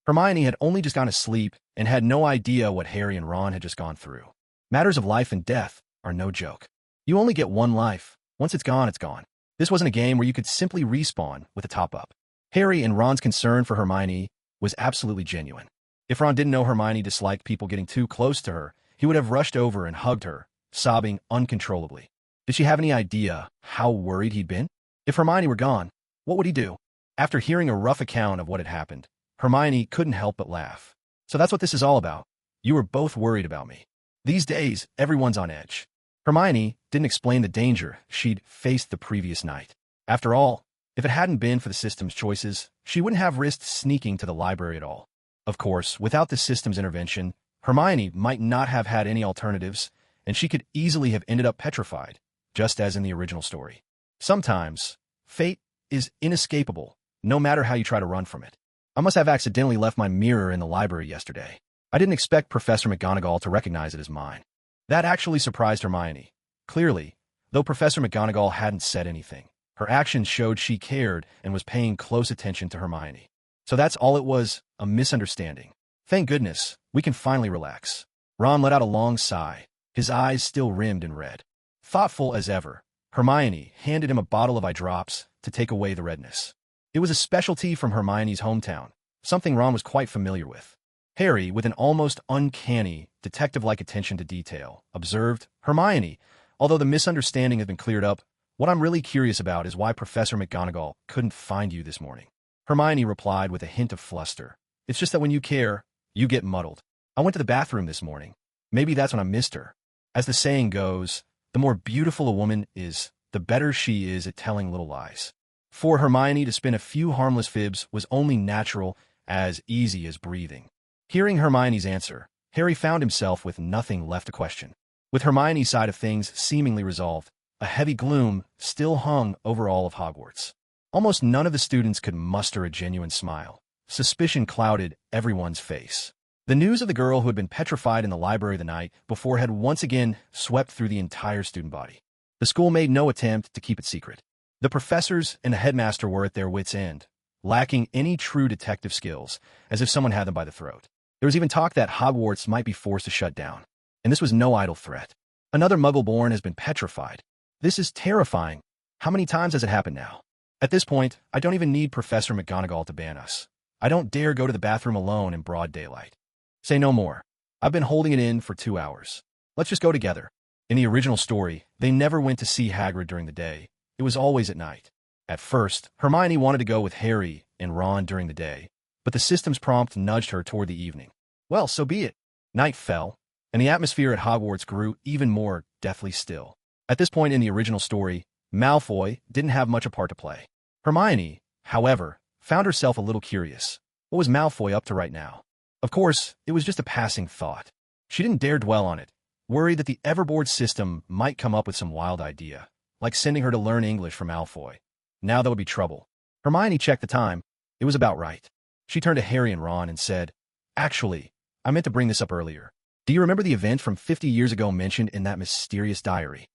Hermione had only just gone to sleep and had no idea what Harry and Ron had just gone through. Matters of life and death are no joke. You only get one life. Once it's gone, it's gone. This wasn't a game where you could simply respawn with a top-up. Harry and Ron's concern for Hermione was absolutely genuine. If Ron didn't know Hermione disliked people getting too close to her, he would have rushed over and hugged her, sobbing uncontrollably. Did she have any idea how worried he'd been? If Hermione were gone, what would he do? After hearing a rough account of what had happened, Hermione couldn't help but laugh. "So that's what this is all about. You were both worried about me. These days, everyone's on edge." Hermione didn't explain the danger she'd faced the previous night. After all, if it hadn't been for the system's choices, she wouldn't have risked sneaking to the library at all. Of course, without the system's intervention, Hermione might not have had any alternatives, and she could easily have ended up petrified, just as in the original story. Sometimes, fate is inescapable, no matter how you try to run from it. "I must have accidentally left my mirror in the library yesterday. I didn't expect Professor McGonagall to recognize it as mine." That actually surprised Hermione. Clearly, though Professor McGonagall hadn't said anything, her actions showed she cared and was paying close attention to Hermione. So that's all it was, a misunderstanding. Thank goodness, we can finally relax. Ron let out a long sigh, his eyes still rimmed in red. Thoughtful as ever, Hermione handed him a bottle of eye drops to take away the redness. It was a specialty from Hermione's hometown, something Ron was quite familiar with. Harry, with an almost uncanny, detective-like attention to detail, observed, "Hermione, although the misunderstanding has been cleared up, what I'm really curious about is why Professor McGonagall couldn't find you this morning." Hermione replied with a hint of fluster. "It's just that when you care, you get muddled. I went to the bathroom this morning. Maybe that's when I missed her. As the saying goes, the more beautiful a woman is, the better she is at telling little lies." For Hermione to spin a few harmless fibs was only natural, as easy as breathing. Hearing Hermione's answer, Harry found himself with nothing left to question. With Hermione's side of things seemingly resolved, a heavy gloom still hung over all of Hogwarts. Almost none of the students could muster a genuine smile. Suspicion clouded everyone's face. The news of the girl who had been petrified in the library the night before had once again swept through the entire student body. The school made no attempt to keep it secret. The professors and the headmaster were at their wits' end, lacking any true detective skills, as if someone had them by the throat. There was even talk that Hogwarts might be forced to shut down, and this was no idle threat. Another Muggle-born has been petrified. This is terrifying. How many times has it happened now? At this point, I don't even need Professor McGonagall to ban us. I don't dare go to the bathroom alone in broad daylight. Say no more. I've been holding it in for 2 hours. Let's just go together. In the original story, they never went to see Hagrid during the day. It was always at night. At first, Hermione wanted to go with Harry and Ron during the day, but the system's prompt nudged her toward the evening. Well, so be it. Night fell, and the atmosphere at Hogwarts grew even more deathly still. At this point in the original story, Malfoy didn't have much a part to play. Hermione, however, found herself a little curious. What was Malfoy up to right now? Of course, it was just a passing thought. She didn't dare dwell on it, worried that the Everboard system might come up with some wild idea, like sending her to learn English from Malfoy. Now that would be trouble. Hermione checked the time. It was about right. She turned to Harry and Ron and said, "Actually, I meant to bring this up earlier. Do you remember the event from 50 years ago mentioned in that mysterious diary?"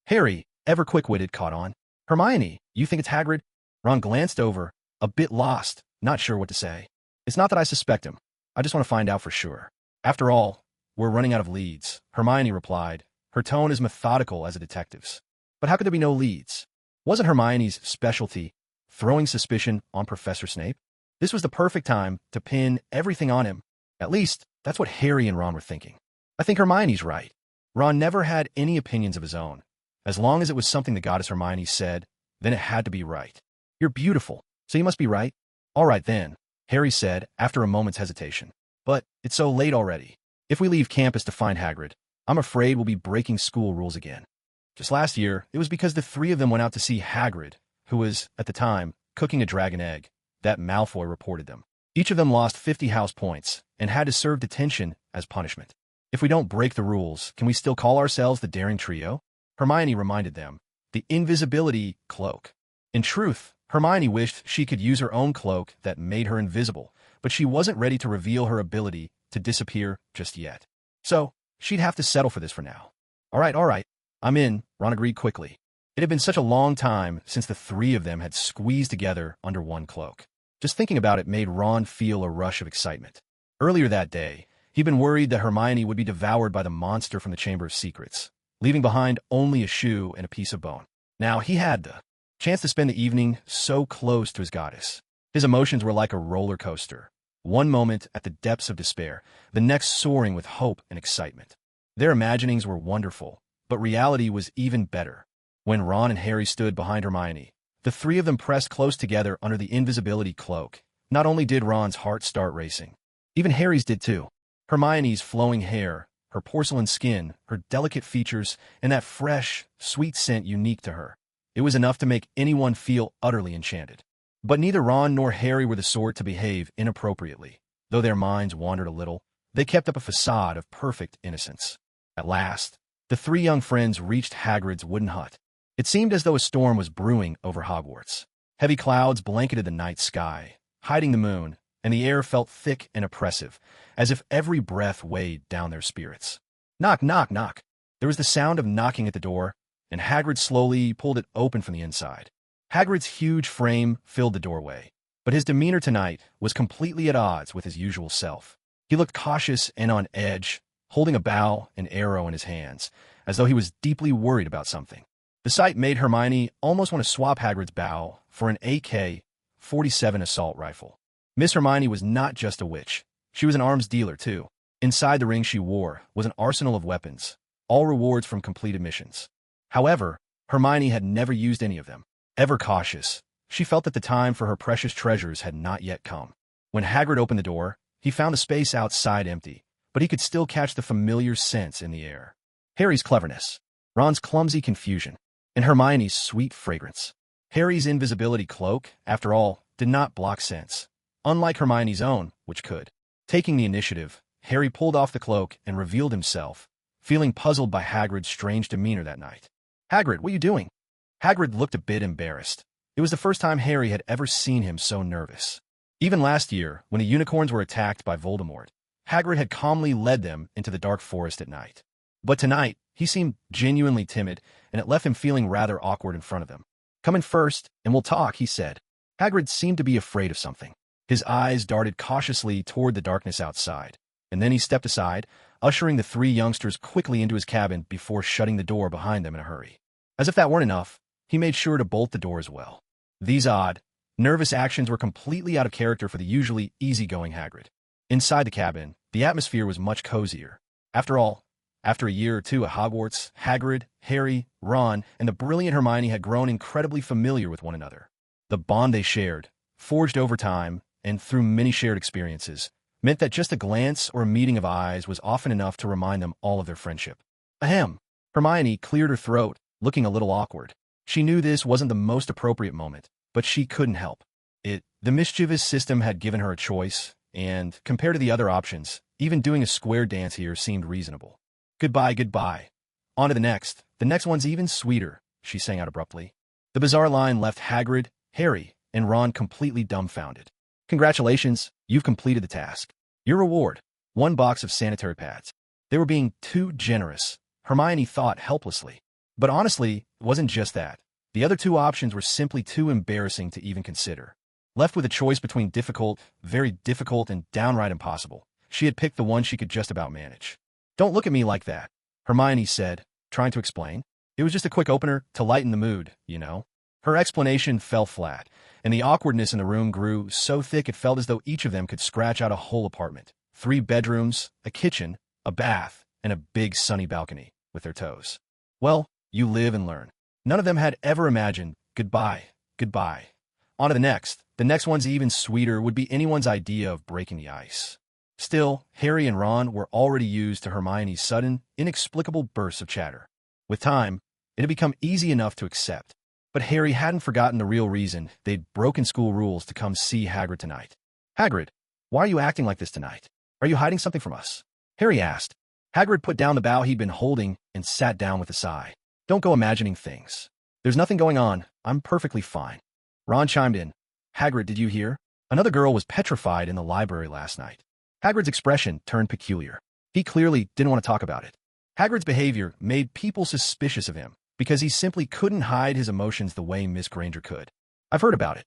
Harry, ever quick-witted, caught on. "Hermione, you think it's Hagrid?" Ron glanced over, a bit lost, not sure what to say. "It's not that I suspect him. I just want to find out for sure. After all, we're running out of leads," Hermione replied, her tone as methodical as a detective's. But how could there be no leads? Wasn't Hermione's specialty throwing suspicion on Professor Snape? This was the perfect time to pin everything on him. At least, that's what Harry and Ron were thinking. I think Hermione's right. Ron never had any opinions of his own. As long as it was something the goddess Hermione said, then it had to be right. "You're beautiful, so you must be right." "All right then," Harry said after a moment's hesitation. "But it's so late already. If we leave campus to find Hagrid, I'm afraid we'll be breaking school rules again." Just last year, it was because the three of them went out to see Hagrid, who was, at the time, cooking a dragon egg, that Malfoy reported them. Each of them lost 50 house points and had to serve detention as punishment. "If we don't break the rules, can we still call ourselves the Daring Trio?" Hermione reminded them. The invisibility cloak. In truth, Hermione wished she could use her own cloak that made her invisible, but she wasn't ready to reveal her ability to disappear just yet. So, she'd have to settle for this for now. All right, I'm in," Ron agreed quickly. It had been such a long time since the three of them had squeezed together under one cloak. Just thinking about it made Ron feel a rush of excitement. Earlier that day, he'd been worried that Hermione would be devoured by the monster from the Chamber of Secrets, leaving behind only a shoe and a piece of bone. Now he had the chance to spend the evening so close to his goddess. His emotions were like a roller coaster. One moment at the depths of despair, the next soaring with hope and excitement. Their imaginings were wonderful, but reality was even better. When Ron and Harry stood behind Hermione, the three of them pressed close together under the invisibility cloak. Not only did Ron's heart start racing, even Harry's did too. Hermione's flowing hair, her porcelain skin, her delicate features, and that fresh, sweet scent unique to her. It was enough to make anyone feel utterly enchanted. But neither Ron nor Harry were the sort to behave inappropriately. Though their minds wandered a little, they kept up a facade of perfect innocence. At last, the three young friends reached Hagrid's wooden hut. It seemed as though a storm was brewing over Hogwarts. Heavy clouds blanketed the night sky, hiding the moon, and the air felt thick and oppressive, as if every breath weighed down their spirits. Knock, knock, knock. There was the sound of knocking at the door, and Hagrid slowly pulled it open from the inside. Hagrid's huge frame filled the doorway, but his demeanor tonight was completely at odds with his usual self. He looked cautious and on edge, holding a bow and arrow in his hands, as though he was deeply worried about something. The sight made Hermione almost want to swap Hagrid's bow for an AK-47 assault rifle. Miss Hermione was not just a witch. She was an arms dealer, too. Inside the ring she wore was an arsenal of weapons, all rewards from completed missions. However, Hermione had never used any of them. Ever cautious, she felt that the time for her precious treasures had not yet come. When Hagrid opened the door, he found the space outside empty, but he could still catch the familiar scents in the air. Harry's cleverness, Ron's clumsy confusion, and Hermione's sweet fragrance. Harry's invisibility cloak, after all, did not block scents, unlike Hermione's own, which could. Taking the initiative, Harry pulled off the cloak and revealed himself, feeling puzzled by Hagrid's strange demeanor that night. "Hagrid, what are you doing?" Hagrid looked a bit embarrassed. It was the first time Harry had ever seen him so nervous. Even last year, when the unicorns were attacked by Voldemort, Hagrid had calmly led them into the dark forest at night. But tonight, he seemed genuinely timid, and it left him feeling rather awkward in front of them. "Come in first, and we'll talk," he said. Hagrid seemed to be afraid of something. His eyes darted cautiously toward the darkness outside, and then he stepped aside, ushering the three youngsters quickly into his cabin before shutting the door behind them in a hurry. As if that weren't enough, he made sure to bolt the door as well. These odd, nervous actions were completely out of character for the usually easygoing Hagrid. Inside the cabin, the atmosphere was much cozier. After all, after a year or two at Hogwarts, Hagrid, Harry, Ron, and the brilliant Hermione had grown incredibly familiar with one another. The bond they shared, forged over time and through many shared experiences, meant that just a glance or a meeting of eyes was often enough to remind them all of their friendship. Ahem. Hermione cleared her throat, looking a little awkward. She knew this wasn't the most appropriate moment, but she couldn't help it. The mischievous system had given her a choice, and, compared to the other options, even doing a square dance here seemed reasonable. Goodbye, goodbye. On to the next. The next one's even sweeter, she sang out abruptly. The bizarre line left Hagrid, Harry, and Ron completely dumbfounded. Congratulations, you've completed the task. Your reward, 1 box of sanitary pads. They were being too generous, Hermione thought helplessly. But honestly, it wasn't just that. The other 2 options were simply too embarrassing to even consider. Left with a choice between difficult, very difficult, and downright impossible, she had picked the one she could just about manage. Don't look at me like that, Hermione said, trying to explain. It was just a quick opener to lighten the mood, you know. Her explanation fell flat, and the awkwardness in the room grew so thick it felt as though each of them could scratch out a whole apartment. 3 bedrooms, a kitchen, a bath, and a big sunny balcony, with their toes. Well, you live and learn. None of them had ever imagined, goodbye, goodbye. On to the next. The next one's even sweeter would be anyone's idea of breaking the ice. Still, Harry and Ron were already used to Hermione's sudden, inexplicable bursts of chatter. With time, it had become easy enough to accept. But Harry hadn't forgotten the real reason they'd broken school rules to come see Hagrid tonight. Hagrid, why are you acting like this tonight? Are you hiding something from us? Harry asked. Hagrid put down the bough he'd been holding and sat down with a sigh. Don't go imagining things. There's nothing going on. I'm perfectly fine. Ron chimed in. Hagrid, did you hear? Another girl was petrified in the library last night. Hagrid's expression turned peculiar. He clearly didn't want to talk about it. Hagrid's behavior made people suspicious of him, because he simply couldn't hide his emotions the way Miss Granger could. I've heard about it.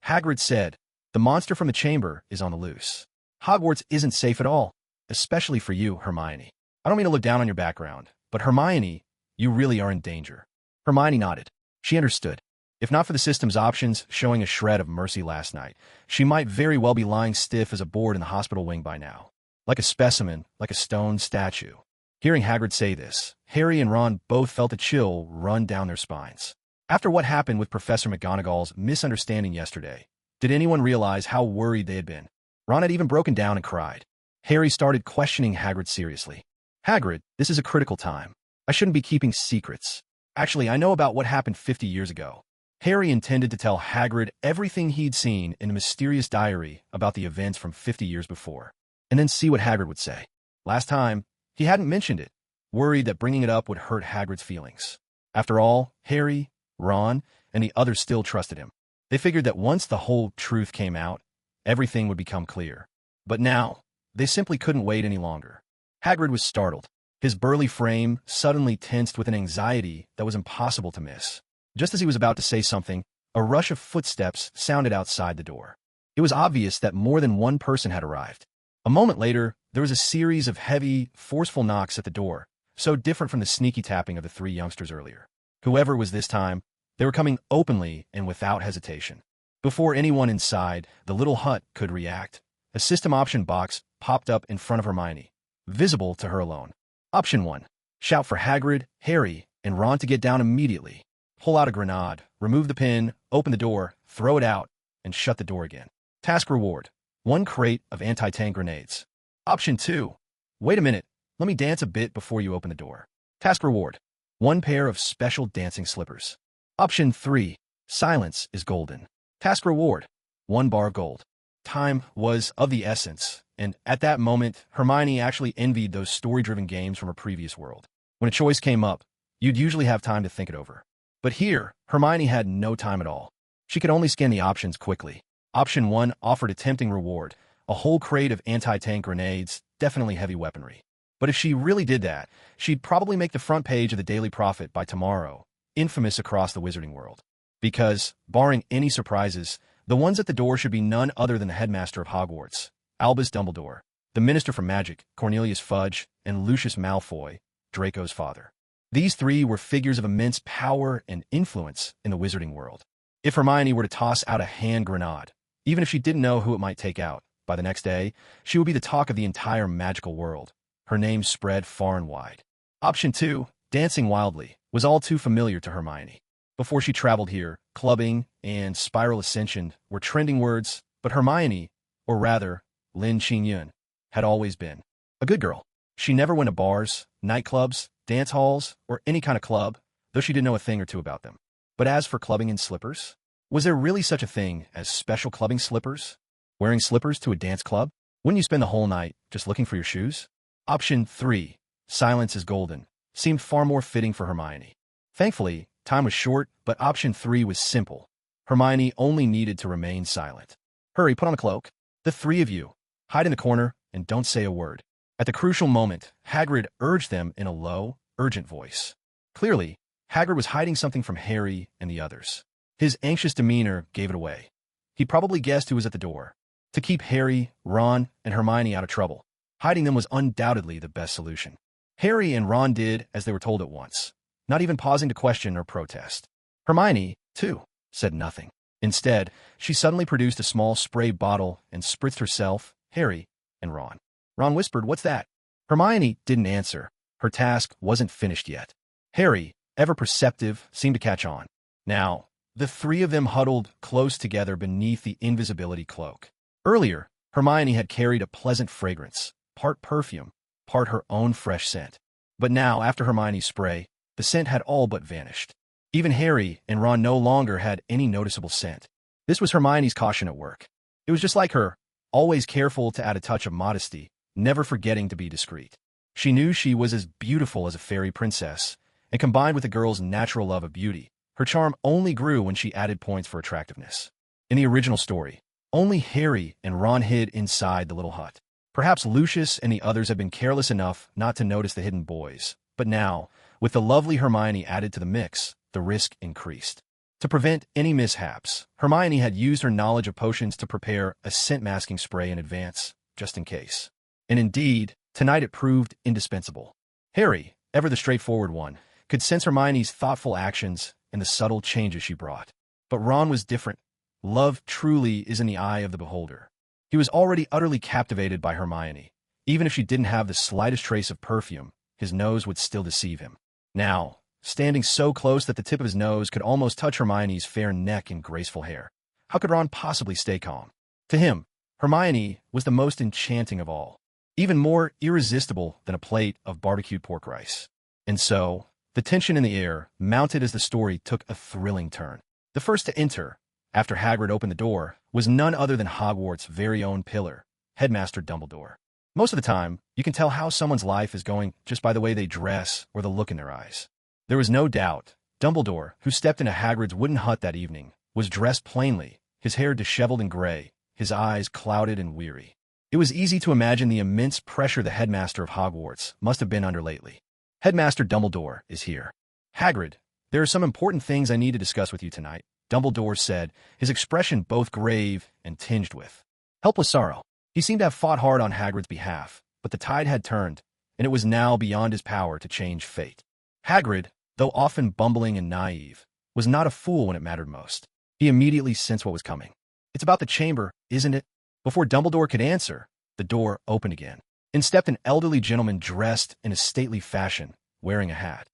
Hagrid said, the monster from the chamber is on the loose. Hogwarts isn't safe at all, especially for you, Hermione. I don't mean to look down on your background, but Hermione, you really are in danger. Hermione nodded. She understood. If not for the system's options showing a shred of mercy last night, she might very well be lying stiff as a board in the hospital wing by now. Like a specimen, like a stone statue. Hearing Hagrid say this, Harry and Ron both felt a chill run down their spines. After what happened with Professor McGonagall's misunderstanding yesterday, did anyone realize how worried they had been? Ron had even broken down and cried. Harry started questioning Hagrid seriously. Hagrid, this is a critical time. I shouldn't be keeping secrets. Actually, I know about what happened 50 years ago. Harry intended to tell Hagrid everything he'd seen in a mysterious diary about the events from 50 years before, and then see what Hagrid would say. Last time, he hadn't mentioned it, worried that bringing it up would hurt Hagrid's feelings. After all, Harry, Ron, and the others still trusted him. They figured that once the whole truth came out, everything would become clear. But now, they simply couldn't wait any longer. Hagrid was startled. His burly frame suddenly tensed with an anxiety that was impossible to miss. Just as he was about to say something, a rush of footsteps sounded outside the door. It was obvious that more than one person had arrived. A moment later, there was a series of heavy, forceful knocks at the door, so different from the sneaky tapping of the 3 youngsters earlier. Whoever was this time, they were coming openly and without hesitation. Before anyone inside the little hut could react, a system option box popped up in front of Hermione, visible to her alone. Option 1. Shout for Hagrid, Harry, and Ron to get down immediately. Pull out a grenade, remove the pin, open the door, throw it out, and shut the door again. Task reward. 1 crate of anti-tank grenades. Option 2. Wait a minute, let me dance a bit before you open the door. Task reward. 1 pair of special dancing slippers. Option 3. Silence is golden. Task reward. 1 bar of gold. Time was of the essence, and at that moment, Hermione actually envied those story-driven games from her previous world. When a choice came up, you'd usually have time to think it over. But here, Hermione had no time at all. She could only scan the options quickly. Option 1 offered a tempting reward, a whole crate of anti-tank grenades, definitely heavy weaponry. But if she really did that, she'd probably make the front page of the Daily Prophet by tomorrow, infamous across the wizarding world. Because, barring any surprises, the ones at the door should be none other than the headmaster of Hogwarts, Albus Dumbledore, the Minister for Magic, Cornelius Fudge, and Lucius Malfoy, Draco's father. These three were figures of immense power and influence in the wizarding world. If Hermione were to toss out a hand grenade, even if she didn't know who it might take out, by the next day, she would be the talk of the entire magical world. Her name spread far and wide. Option 2, dancing wildly, was all too familiar to Hermione. Before she traveled here, clubbing and spiral ascension were trending words, but Hermione, or rather, Lin Qingyun, had always been a good girl. She never went to bars, nightclubs, dance halls, or any kind of club, though she did know a thing or two about them. But as for clubbing in slippers, was there really such a thing as special clubbing slippers? Wearing slippers to a dance club? Wouldn't you spend the whole night just looking for your shoes? Option 3, silence is golden, seemed far more fitting for Hermione. Thankfully, time was short, but option 3 was simple. Hermione only needed to remain silent. Hurry, put on a cloak. The three of you, hide in the corner and don't say a word. At the crucial moment, Hagrid urged them in a low, urgent voice. Clearly, Hagrid was hiding something from Harry and the others. His anxious demeanor gave it away. He probably guessed who was at the door. To keep Harry, Ron, and Hermione out of trouble, hiding them was undoubtedly the best solution. Harry and Ron did as they were told at once, not even pausing to question or protest. Hermione, too, said nothing. Instead, she suddenly produced a small spray bottle and spritzed herself, Harry, and Ron. Ron whispered, "What's that?" Hermione didn't answer. Her task wasn't finished yet. Harry, ever perceptive, seemed to catch on. Now, the three of them huddled close together beneath the invisibility cloak. Earlier, Hermione had carried a pleasant fragrance, part perfume, part her own fresh scent. But now, after Hermione's spray, the scent had all but vanished. Even Harry and Ron no longer had any noticeable scent. This was Hermione's caution at work. It was just like her, always careful to add a touch of modesty, never forgetting to be discreet. She knew she was as beautiful as a fairy princess, and combined with the girl's natural love of beauty, her charm only grew when she added points for attractiveness. In the original story, only Harry and Ron hid inside the little hut. Perhaps Lucius and the others had been careless enough not to notice the hidden boys, but now, with the lovely Hermione added to the mix, the risk increased. To prevent any mishaps, Hermione had used her knowledge of potions to prepare a scent-masking spray in advance, just in case. And indeed, tonight it proved indispensable. Harry, ever the straightforward one, could sense Hermione's thoughtful actions and the subtle changes she brought. But Ron was different. Love truly is in the eye of the beholder. He was already utterly captivated by Hermione. Even if she didn't have the slightest trace of perfume, his nose would still deceive him. Now, standing so close that the tip of his nose could almost touch Hermione's fair neck and graceful hair, how could Ron possibly stay calm? To him, Hermione was the most enchanting of all, even more irresistible than a plate of barbecued pork rice. And so, the tension in the air mounted as the story took a thrilling turn. The first to enter, after Hagrid opened the door, was none other than Hogwarts' very own pillar, Headmaster Dumbledore. Most of the time, you can tell how someone's life is going just by the way they dress or the look in their eyes. There was no doubt, Dumbledore, who stepped into Hagrid's wooden hut that evening, was dressed plainly, his hair disheveled and gray, his eyes clouded and weary. It was easy to imagine the immense pressure the headmaster of Hogwarts must have been under lately. Headmaster Dumbledore is here. Hagrid, there are some important things I need to discuss with you tonight, Dumbledore said, his expression both grave and tinged with helpless sorrow. He seemed to have fought hard on Hagrid's behalf, but the tide had turned, and it was now beyond his power to change fate. Hagrid, though often bumbling and naive, was not a fool when it mattered most. He immediately sensed what was coming. "It's about the chamber, isn't it?" Before Dumbledore could answer, the door opened again. In stepped an elderly gentleman dressed in a stately fashion, wearing a hat.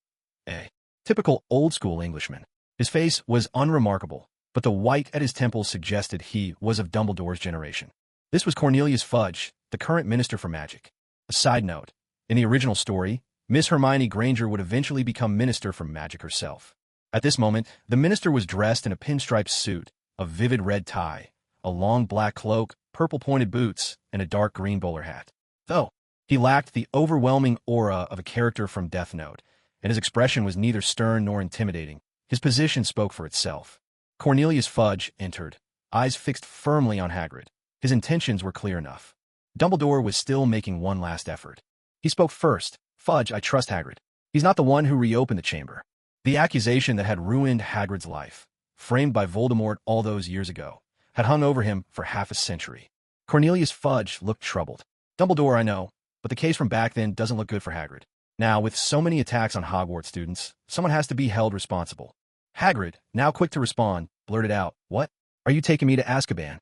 A typical old-school Englishman. His face was unremarkable, but the white at his temples suggested he was of Dumbledore's generation. This was Cornelius Fudge, the current Minister for Magic. A side note, in the original story, Miss Hermione Granger would eventually become Minister for Magic herself. At this moment, the minister was dressed in a pinstriped suit, a vivid red tie, a long black cloak, purple-pointed boots, and a dark green bowler hat. Though, he lacked the overwhelming aura of a character from Death Note, and his expression was neither stern nor intimidating. His position spoke for itself. Cornelius Fudge entered, eyes fixed firmly on Hagrid. His intentions were clear enough. Dumbledore was still making one last effort. He spoke first. "Fudge, I trust Hagrid. He's not the one who reopened the chamber." The accusation that had ruined Hagrid's life, framed by Voldemort all those years ago, had hung over him for half a century. Cornelius Fudge looked troubled. Dumbledore, I know, but the case from back then doesn't look good for Hagrid. Now, with so many attacks on Hogwarts students, someone has to be held responsible. Hagrid, now quick to respond, blurted out, "What? Are you taking me to Azkaban?"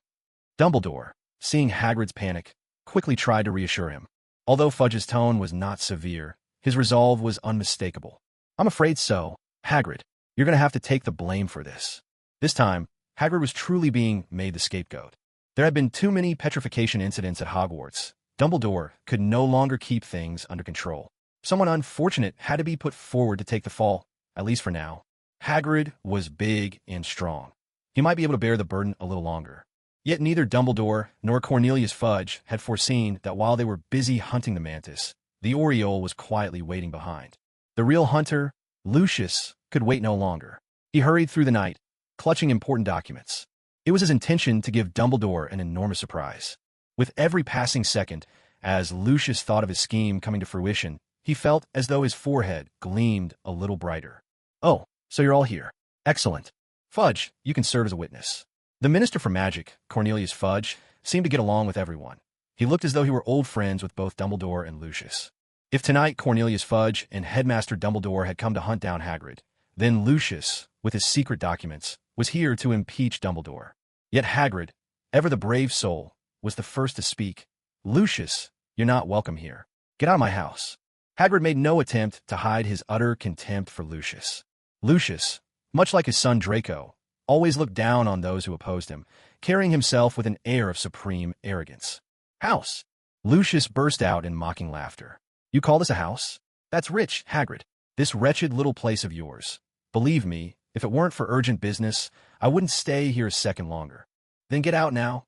Dumbledore, seeing Hagrid's panic, quickly tried to reassure him. Although Fudge's tone was not severe, his resolve was unmistakable. "I'm afraid so, Hagrid. You're going to have to take the blame for this." This time, Hagrid was truly being made the scapegoat. There had been too many petrification incidents at Hogwarts. Dumbledore could no longer keep things under control. Someone unfortunate had to be put forward to take the fall, at least for now. Hagrid was big and strong. He might be able to bear the burden a little longer. Yet neither Dumbledore nor Cornelius Fudge had foreseen that while they were busy hunting the mantis, the Oriole was quietly waiting behind. The real hunter, Lucius, could wait no longer. He hurried through the night, clutching important documents. It was his intention to give Dumbledore an enormous surprise. With every passing second, as Lucius thought of his scheme coming to fruition, he felt as though his forehead gleamed a little brighter. "Oh, so you're all here. Excellent. Fudge, you can serve as a witness." The Minister for Magic, Cornelius Fudge, seemed to get along with everyone. He looked as though he were old friends with both Dumbledore and Lucius. If tonight Cornelius Fudge and Headmaster Dumbledore had come to hunt down Hagrid, then Lucius, with his secret documents, was here to impeach Dumbledore. Yet Hagrid, ever the brave soul, was the first to speak. "Lucius, you're not welcome here. Get out of my house." Hagrid made no attempt to hide his utter contempt for Lucius. Lucius, much like his son Draco, always looked down on those who opposed him, carrying himself with an air of supreme arrogance. "House!" Lucius burst out in mocking laughter. "You call this a house? That's rich, Hagrid. This wretched little place of yours. Believe me, if it weren't for urgent business, I wouldn't stay here a second longer." "Then get out now."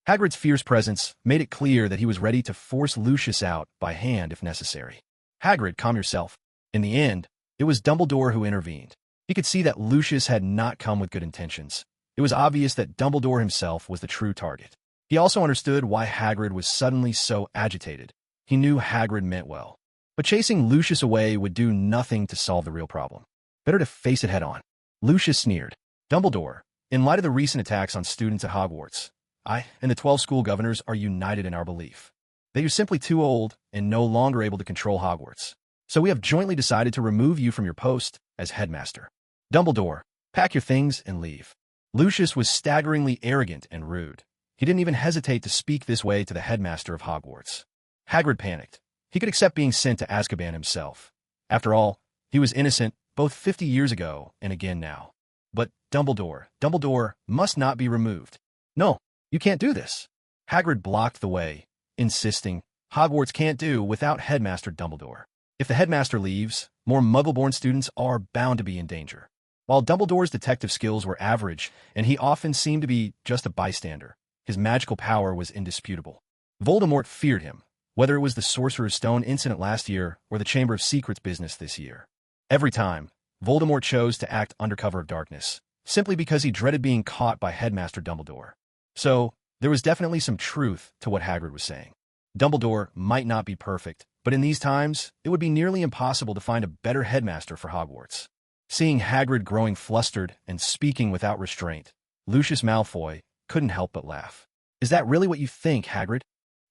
Hagrid's fierce presence made it clear that he was ready to force Lucius out by hand if necessary. "Hagrid, calm yourself." In the end, it was Dumbledore who intervened. He could see that Lucius had not come with good intentions. It was obvious that Dumbledore himself was the true target. He also understood why Hagrid was suddenly so agitated. He knew Hagrid meant well. But chasing Lucius away would do nothing to solve the real problem. Better to face it head on. Lucius sneered. "Dumbledore, in light of the recent attacks on students at Hogwarts, I and the 12 school governors are united in our belief that you're simply too old and no longer able to control Hogwarts. So we have jointly decided to remove you from your post as headmaster. Dumbledore, pack your things and leave." Lucius was staggeringly arrogant and rude. He didn't even hesitate to speak this way to the headmaster of Hogwarts. Hagrid panicked. He could accept being sent to Azkaban himself. After all, he was innocent both 50 years ago and again now. But Dumbledore must not be removed. "No, you can't do this." Hagrid blocked the way, insisting, "Hogwarts can't do without Headmaster Dumbledore. If the headmaster leaves, more Muggle-born students are bound to be in danger." While Dumbledore's detective skills were average, and he often seemed to be just a bystander, his magical power was indisputable. Voldemort feared him, whether it was the Sorcerer's Stone incident last year or the Chamber of Secrets business this year. Every time, Voldemort chose to act under cover of darkness, simply because he dreaded being caught by Headmaster Dumbledore. So, there was definitely some truth to what Hagrid was saying. Dumbledore might not be perfect, but in these times, it would be nearly impossible to find a better headmaster for Hogwarts. Seeing Hagrid growing flustered and speaking without restraint, Lucius Malfoy couldn't help but laugh. "Is that really what you think, Hagrid?"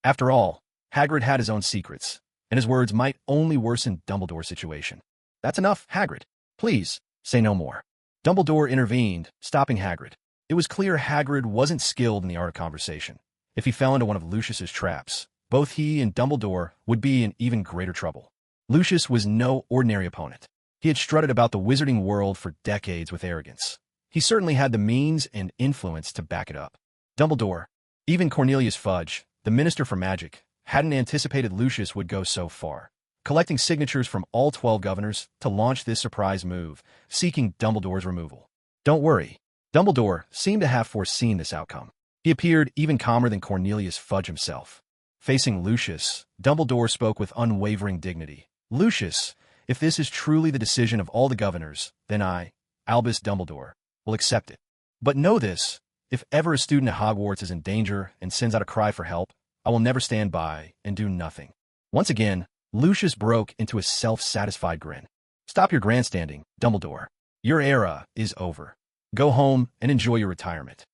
After all, Hagrid had his own secrets, and his words might only worsen Dumbledore's situation. "That's enough, Hagrid. Please, say no more." Dumbledore intervened, stopping Hagrid. It was clear Hagrid wasn't skilled in the art of conversation. If he fell into one of Lucius's traps, both he and Dumbledore would be in even greater trouble. Lucius was no ordinary opponent. He had strutted about the wizarding world for decades with arrogance. He certainly had the means and influence to back it up. Dumbledore, even Cornelius Fudge, the Minister for Magic, hadn't anticipated Lucius would go so far, collecting signatures from all 12 governors to launch this surprise move, seeking Dumbledore's removal. Don't worry. Dumbledore seemed to have foreseen this outcome. He appeared even calmer than Cornelius Fudge himself. Facing Lucius, Dumbledore spoke with unwavering dignity. "Lucius, if this is truly the decision of all the governors, then I, Albus Dumbledore, will accept it. But know this, if ever a student at Hogwarts is in danger and sends out a cry for help, I will never stand by and do nothing." Once again, Lucius broke into a self-satisfied grin. "Stop your grandstanding, Dumbledore. Your era is over." Go home and enjoy your retirement."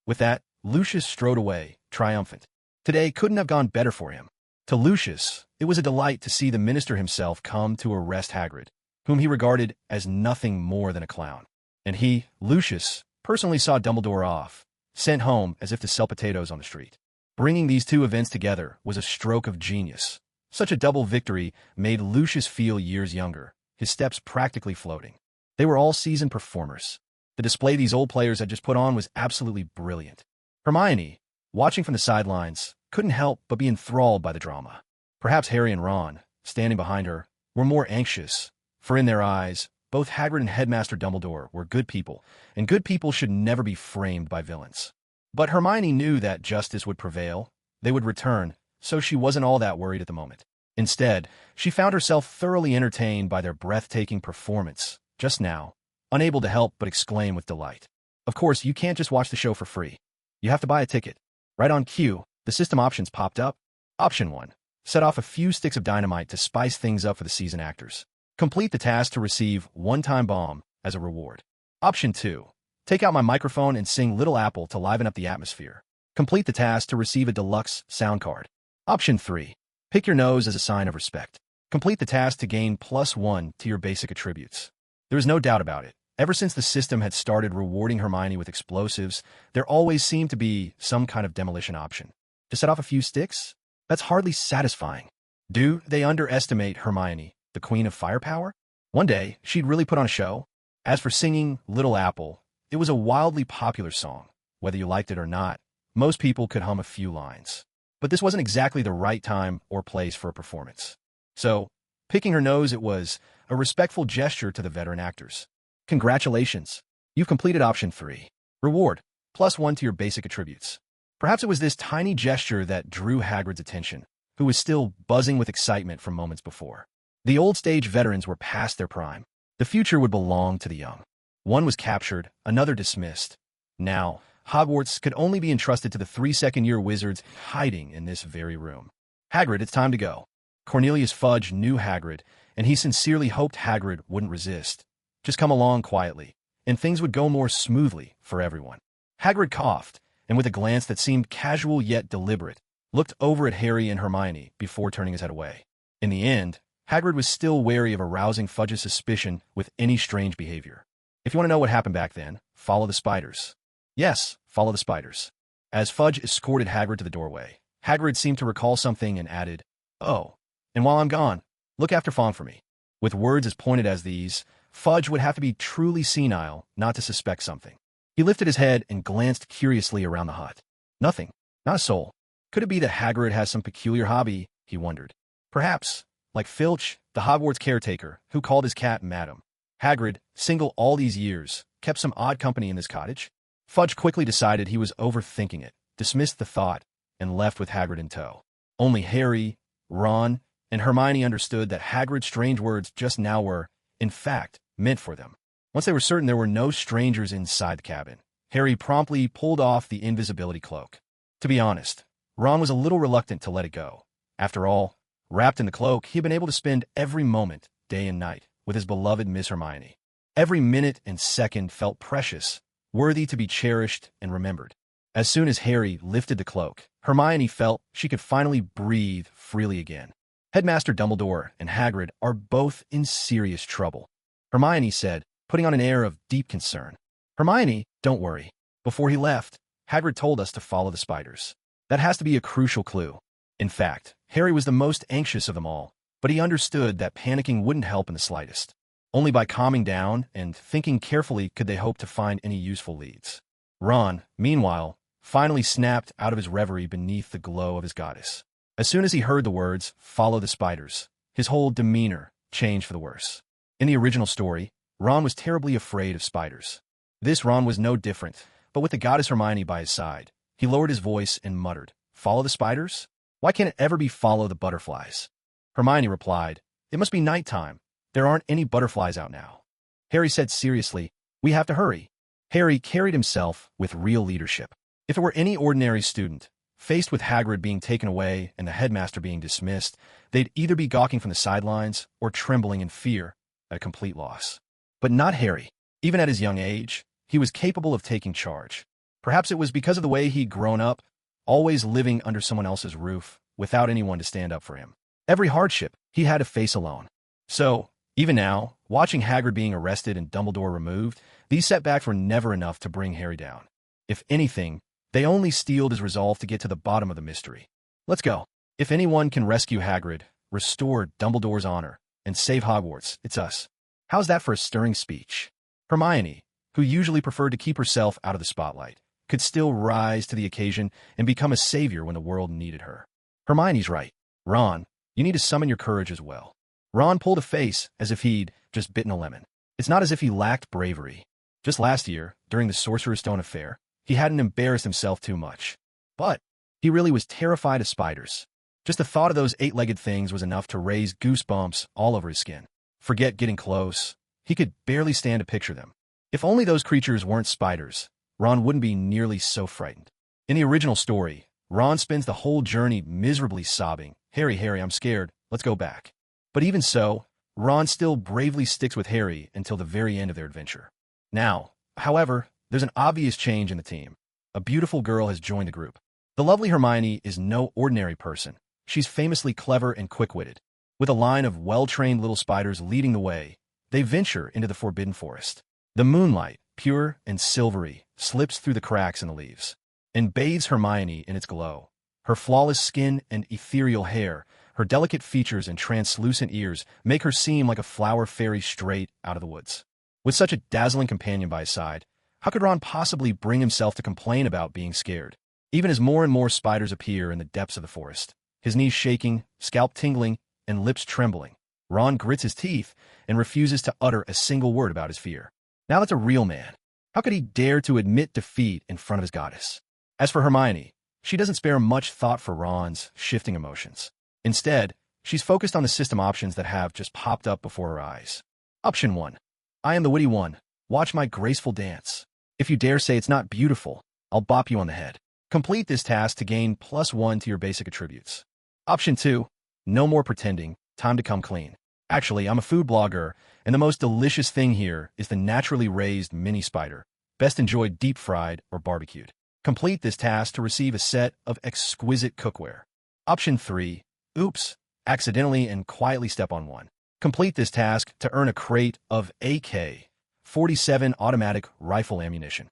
With that, Lucius strode away, triumphant. Today couldn't have gone better for him. To Lucius, it was a delight to see the minister himself come to arrest Hagrid, whom he regarded as nothing more than a clown. And he, Lucius, personally saw Dumbledore off, sent home as if to sell potatoes on the street. Bringing these two events together was a stroke of genius. Such a double victory made Lucius feel years younger, his steps practically floating. They were all seasoned performers. The display these old players had just put on was absolutely brilliant. Hermione, watching from the sidelines, couldn't help but be enthralled by the drama. Perhaps Harry and Ron, standing behind her, were more anxious, for in their eyes, both Hagrid and Headmaster Dumbledore were good people, and good people should never be framed by villains. But Hermione knew that justice would prevail, they would return, so she wasn't all that worried at the moment. Instead, she found herself thoroughly entertained by their breathtaking performance, just now, unable to help but exclaim with delight. Of course, you can't just watch the show for free. You have to buy a ticket. Right on cue, the system options popped up. Option 1. Set off a few sticks of dynamite to spice things up for the season actors. Complete the task to receive one-time bomb as a reward. Option 2. Take out my microphone and sing Little Apple to liven up the atmosphere. Complete the task to receive a deluxe sound card. Option 3. Pick your nose as a sign of respect. Complete the task to gain +1 to your basic attributes. There is no doubt about it. Ever since the system had started rewarding Hermione with explosives, there always seemed to be some kind of demolition option. To set off a few sticks? That's hardly satisfying. Do they underestimate Hermione, the queen of firepower? One day, she'd really put on a show. As for singing Little Apple, it was a wildly popular song. Whether you liked it or not, most people could hum a few lines. But this wasn't exactly the right time or place for a performance. So, picking her nose, it was a respectful gesture to the veteran actors. Congratulations, you've completed option 3. Reward, +1 to your basic attributes. Perhaps it was this tiny gesture that drew Hagrid's attention, who was still buzzing with excitement from moments before. The old stage veterans were past their prime. The future would belong to the young. One was captured, another dismissed. Now, Hogwarts could only be entrusted to the 3-second-year wizards hiding in this very room. Hagrid, it's time to go. Cornelius Fudge knew Hagrid, and he sincerely hoped Hagrid wouldn't resist. Just come along quietly, and things would go more smoothly for everyone. Hagrid coughed, and with a glance that seemed casual yet deliberate, looked over at Harry and Hermione before turning his head away. In the end, Hagrid was still wary of arousing Fudge's suspicion with any strange behavior. If you want to know what happened back then, follow the spiders. Yes, follow the spiders. As Fudge escorted Hagrid to the doorway, Hagrid seemed to recall something and added, "Oh, and while I'm gone, look after Fawn for me." With words as pointed as these, Fudge would have to be truly senile not to suspect something. He lifted his head and glanced curiously around the hut. Nothing, not a soul. Could it be that Hagrid has some peculiar hobby, he wondered. Perhaps, like Filch, the Hogwarts caretaker, who called his cat Madam. Hagrid, single all these years, kept some odd company in this cottage. Fudge quickly decided he was overthinking it, dismissed the thought, and left with Hagrid in tow. Only Harry, Ron, and Hermione understood that Hagrid's strange words just now were, in fact, meant for them. Once they were certain there were no strangers inside the cabin, Harry promptly pulled off the invisibility cloak. To be honest, Ron was a little reluctant to let it go. After all, wrapped in the cloak, he had been able to spend every moment, day and night, with his beloved Miss Hermione. Every minute and second felt precious, worthy to be cherished and remembered. As soon as Harry lifted the cloak, Hermione felt she could finally breathe freely again. Headmaster Dumbledore and Hagrid are both in serious trouble, Hermione said, putting on an air of deep concern. Hermione, don't worry. Before he left, Hagrid told us to follow the spiders. That has to be a crucial clue. In fact, Harry was the most anxious of them all, but he understood that panicking wouldn't help in the slightest. Only by calming down and thinking carefully could they hope to find any useful leads. Ron, meanwhile, finally snapped out of his reverie beneath the glow of his goddess. As soon as he heard the words, "Follow the spiders," his whole demeanor changed for the worse. In the original story, Ron was terribly afraid of spiders. This Ron was no different, but with the goddess Hermione by his side, he lowered his voice and muttered, "Follow the spiders? Why can't it ever be follow the butterflies?" Hermione replied, "It must be nighttime. There aren't any butterflies out now." Harry said seriously, "We have to hurry." Harry carried himself with real leadership. If it were any ordinary student, faced with Hagrid being taken away and the headmaster being dismissed, they'd either be gawking from the sidelines or trembling in fear at a complete loss. But not Harry. Even at his young age, he was capable of taking charge. Perhaps it was because of the way he'd grown up, always living under someone else's roof, without anyone to stand up for him. Every hardship he had to face alone. So, even now, watching Hagrid being arrested and Dumbledore removed, these setbacks were never enough to bring Harry down. If anything, they only steeled his resolve to get to the bottom of the mystery. Let's go. If anyone can rescue Hagrid, restore Dumbledore's honor, and save Hogwarts, it's us. How's that for a stirring speech? Hermione, who usually preferred to keep herself out of the spotlight, could still rise to the occasion and become a savior when the world needed her. Hermione's right. Ron, you need to summon your courage as well. Ron pulled a face as if he'd just bitten a lemon. It's not as if he lacked bravery. Just last year, during the Sorcerer's Stone affair, he hadn't embarrassed himself too much. But he really was terrified of spiders. Just the thought of those eight-legged things was enough to raise goosebumps all over his skin. Forget getting close. He could barely stand to picture them. If only those creatures weren't spiders, Ron wouldn't be nearly so frightened. In the original story, Ron spends the whole journey miserably sobbing, Harry, I'm scared, let's go back. But even so, Ron still bravely sticks with Harry until the very end of their adventure. Now, however, there's an obvious change in the team. A beautiful girl has joined the group. The lovely Hermione is no ordinary person. She's famously clever and quick-witted. With a line of well-trained little spiders leading the way, they venture into the Forbidden Forest. The moonlight, pure and silvery, slips through the cracks in the leaves and bathes Hermione in its glow. Her flawless skin and ethereal hair, her delicate features and translucent ears make her seem like a flower fairy straight out of the woods. With such a dazzling companion by his side, how could Ron possibly bring himself to complain about being scared? Even as more and more spiders appear in the depths of the forest, his knees shaking, scalp tingling, and lips trembling, Ron grits his teeth and refuses to utter a single word about his fear. Now that's a real man. How could he dare to admit defeat in front of his goddess? As for Hermione, she doesn't spare much thought for Ron's shifting emotions. Instead, she's focused on the system options that have just popped up before her eyes. Option 1. I am the witty one. Watch my graceful dance. If you dare say it's not beautiful, I'll bop you on the head. Complete this task to gain +1 to your basic attributes. Option 2. No more pretending. Time to come clean. Actually, I'm a food blogger, and the most delicious thing here is the naturally raised mini spider, best enjoyed deep-fried or barbecued. Complete this task to receive a set of exquisite cookware. Option 3. Oops, accidentally and quietly step on one. Complete this task to earn a crate of AK-47 automatic rifle ammunition.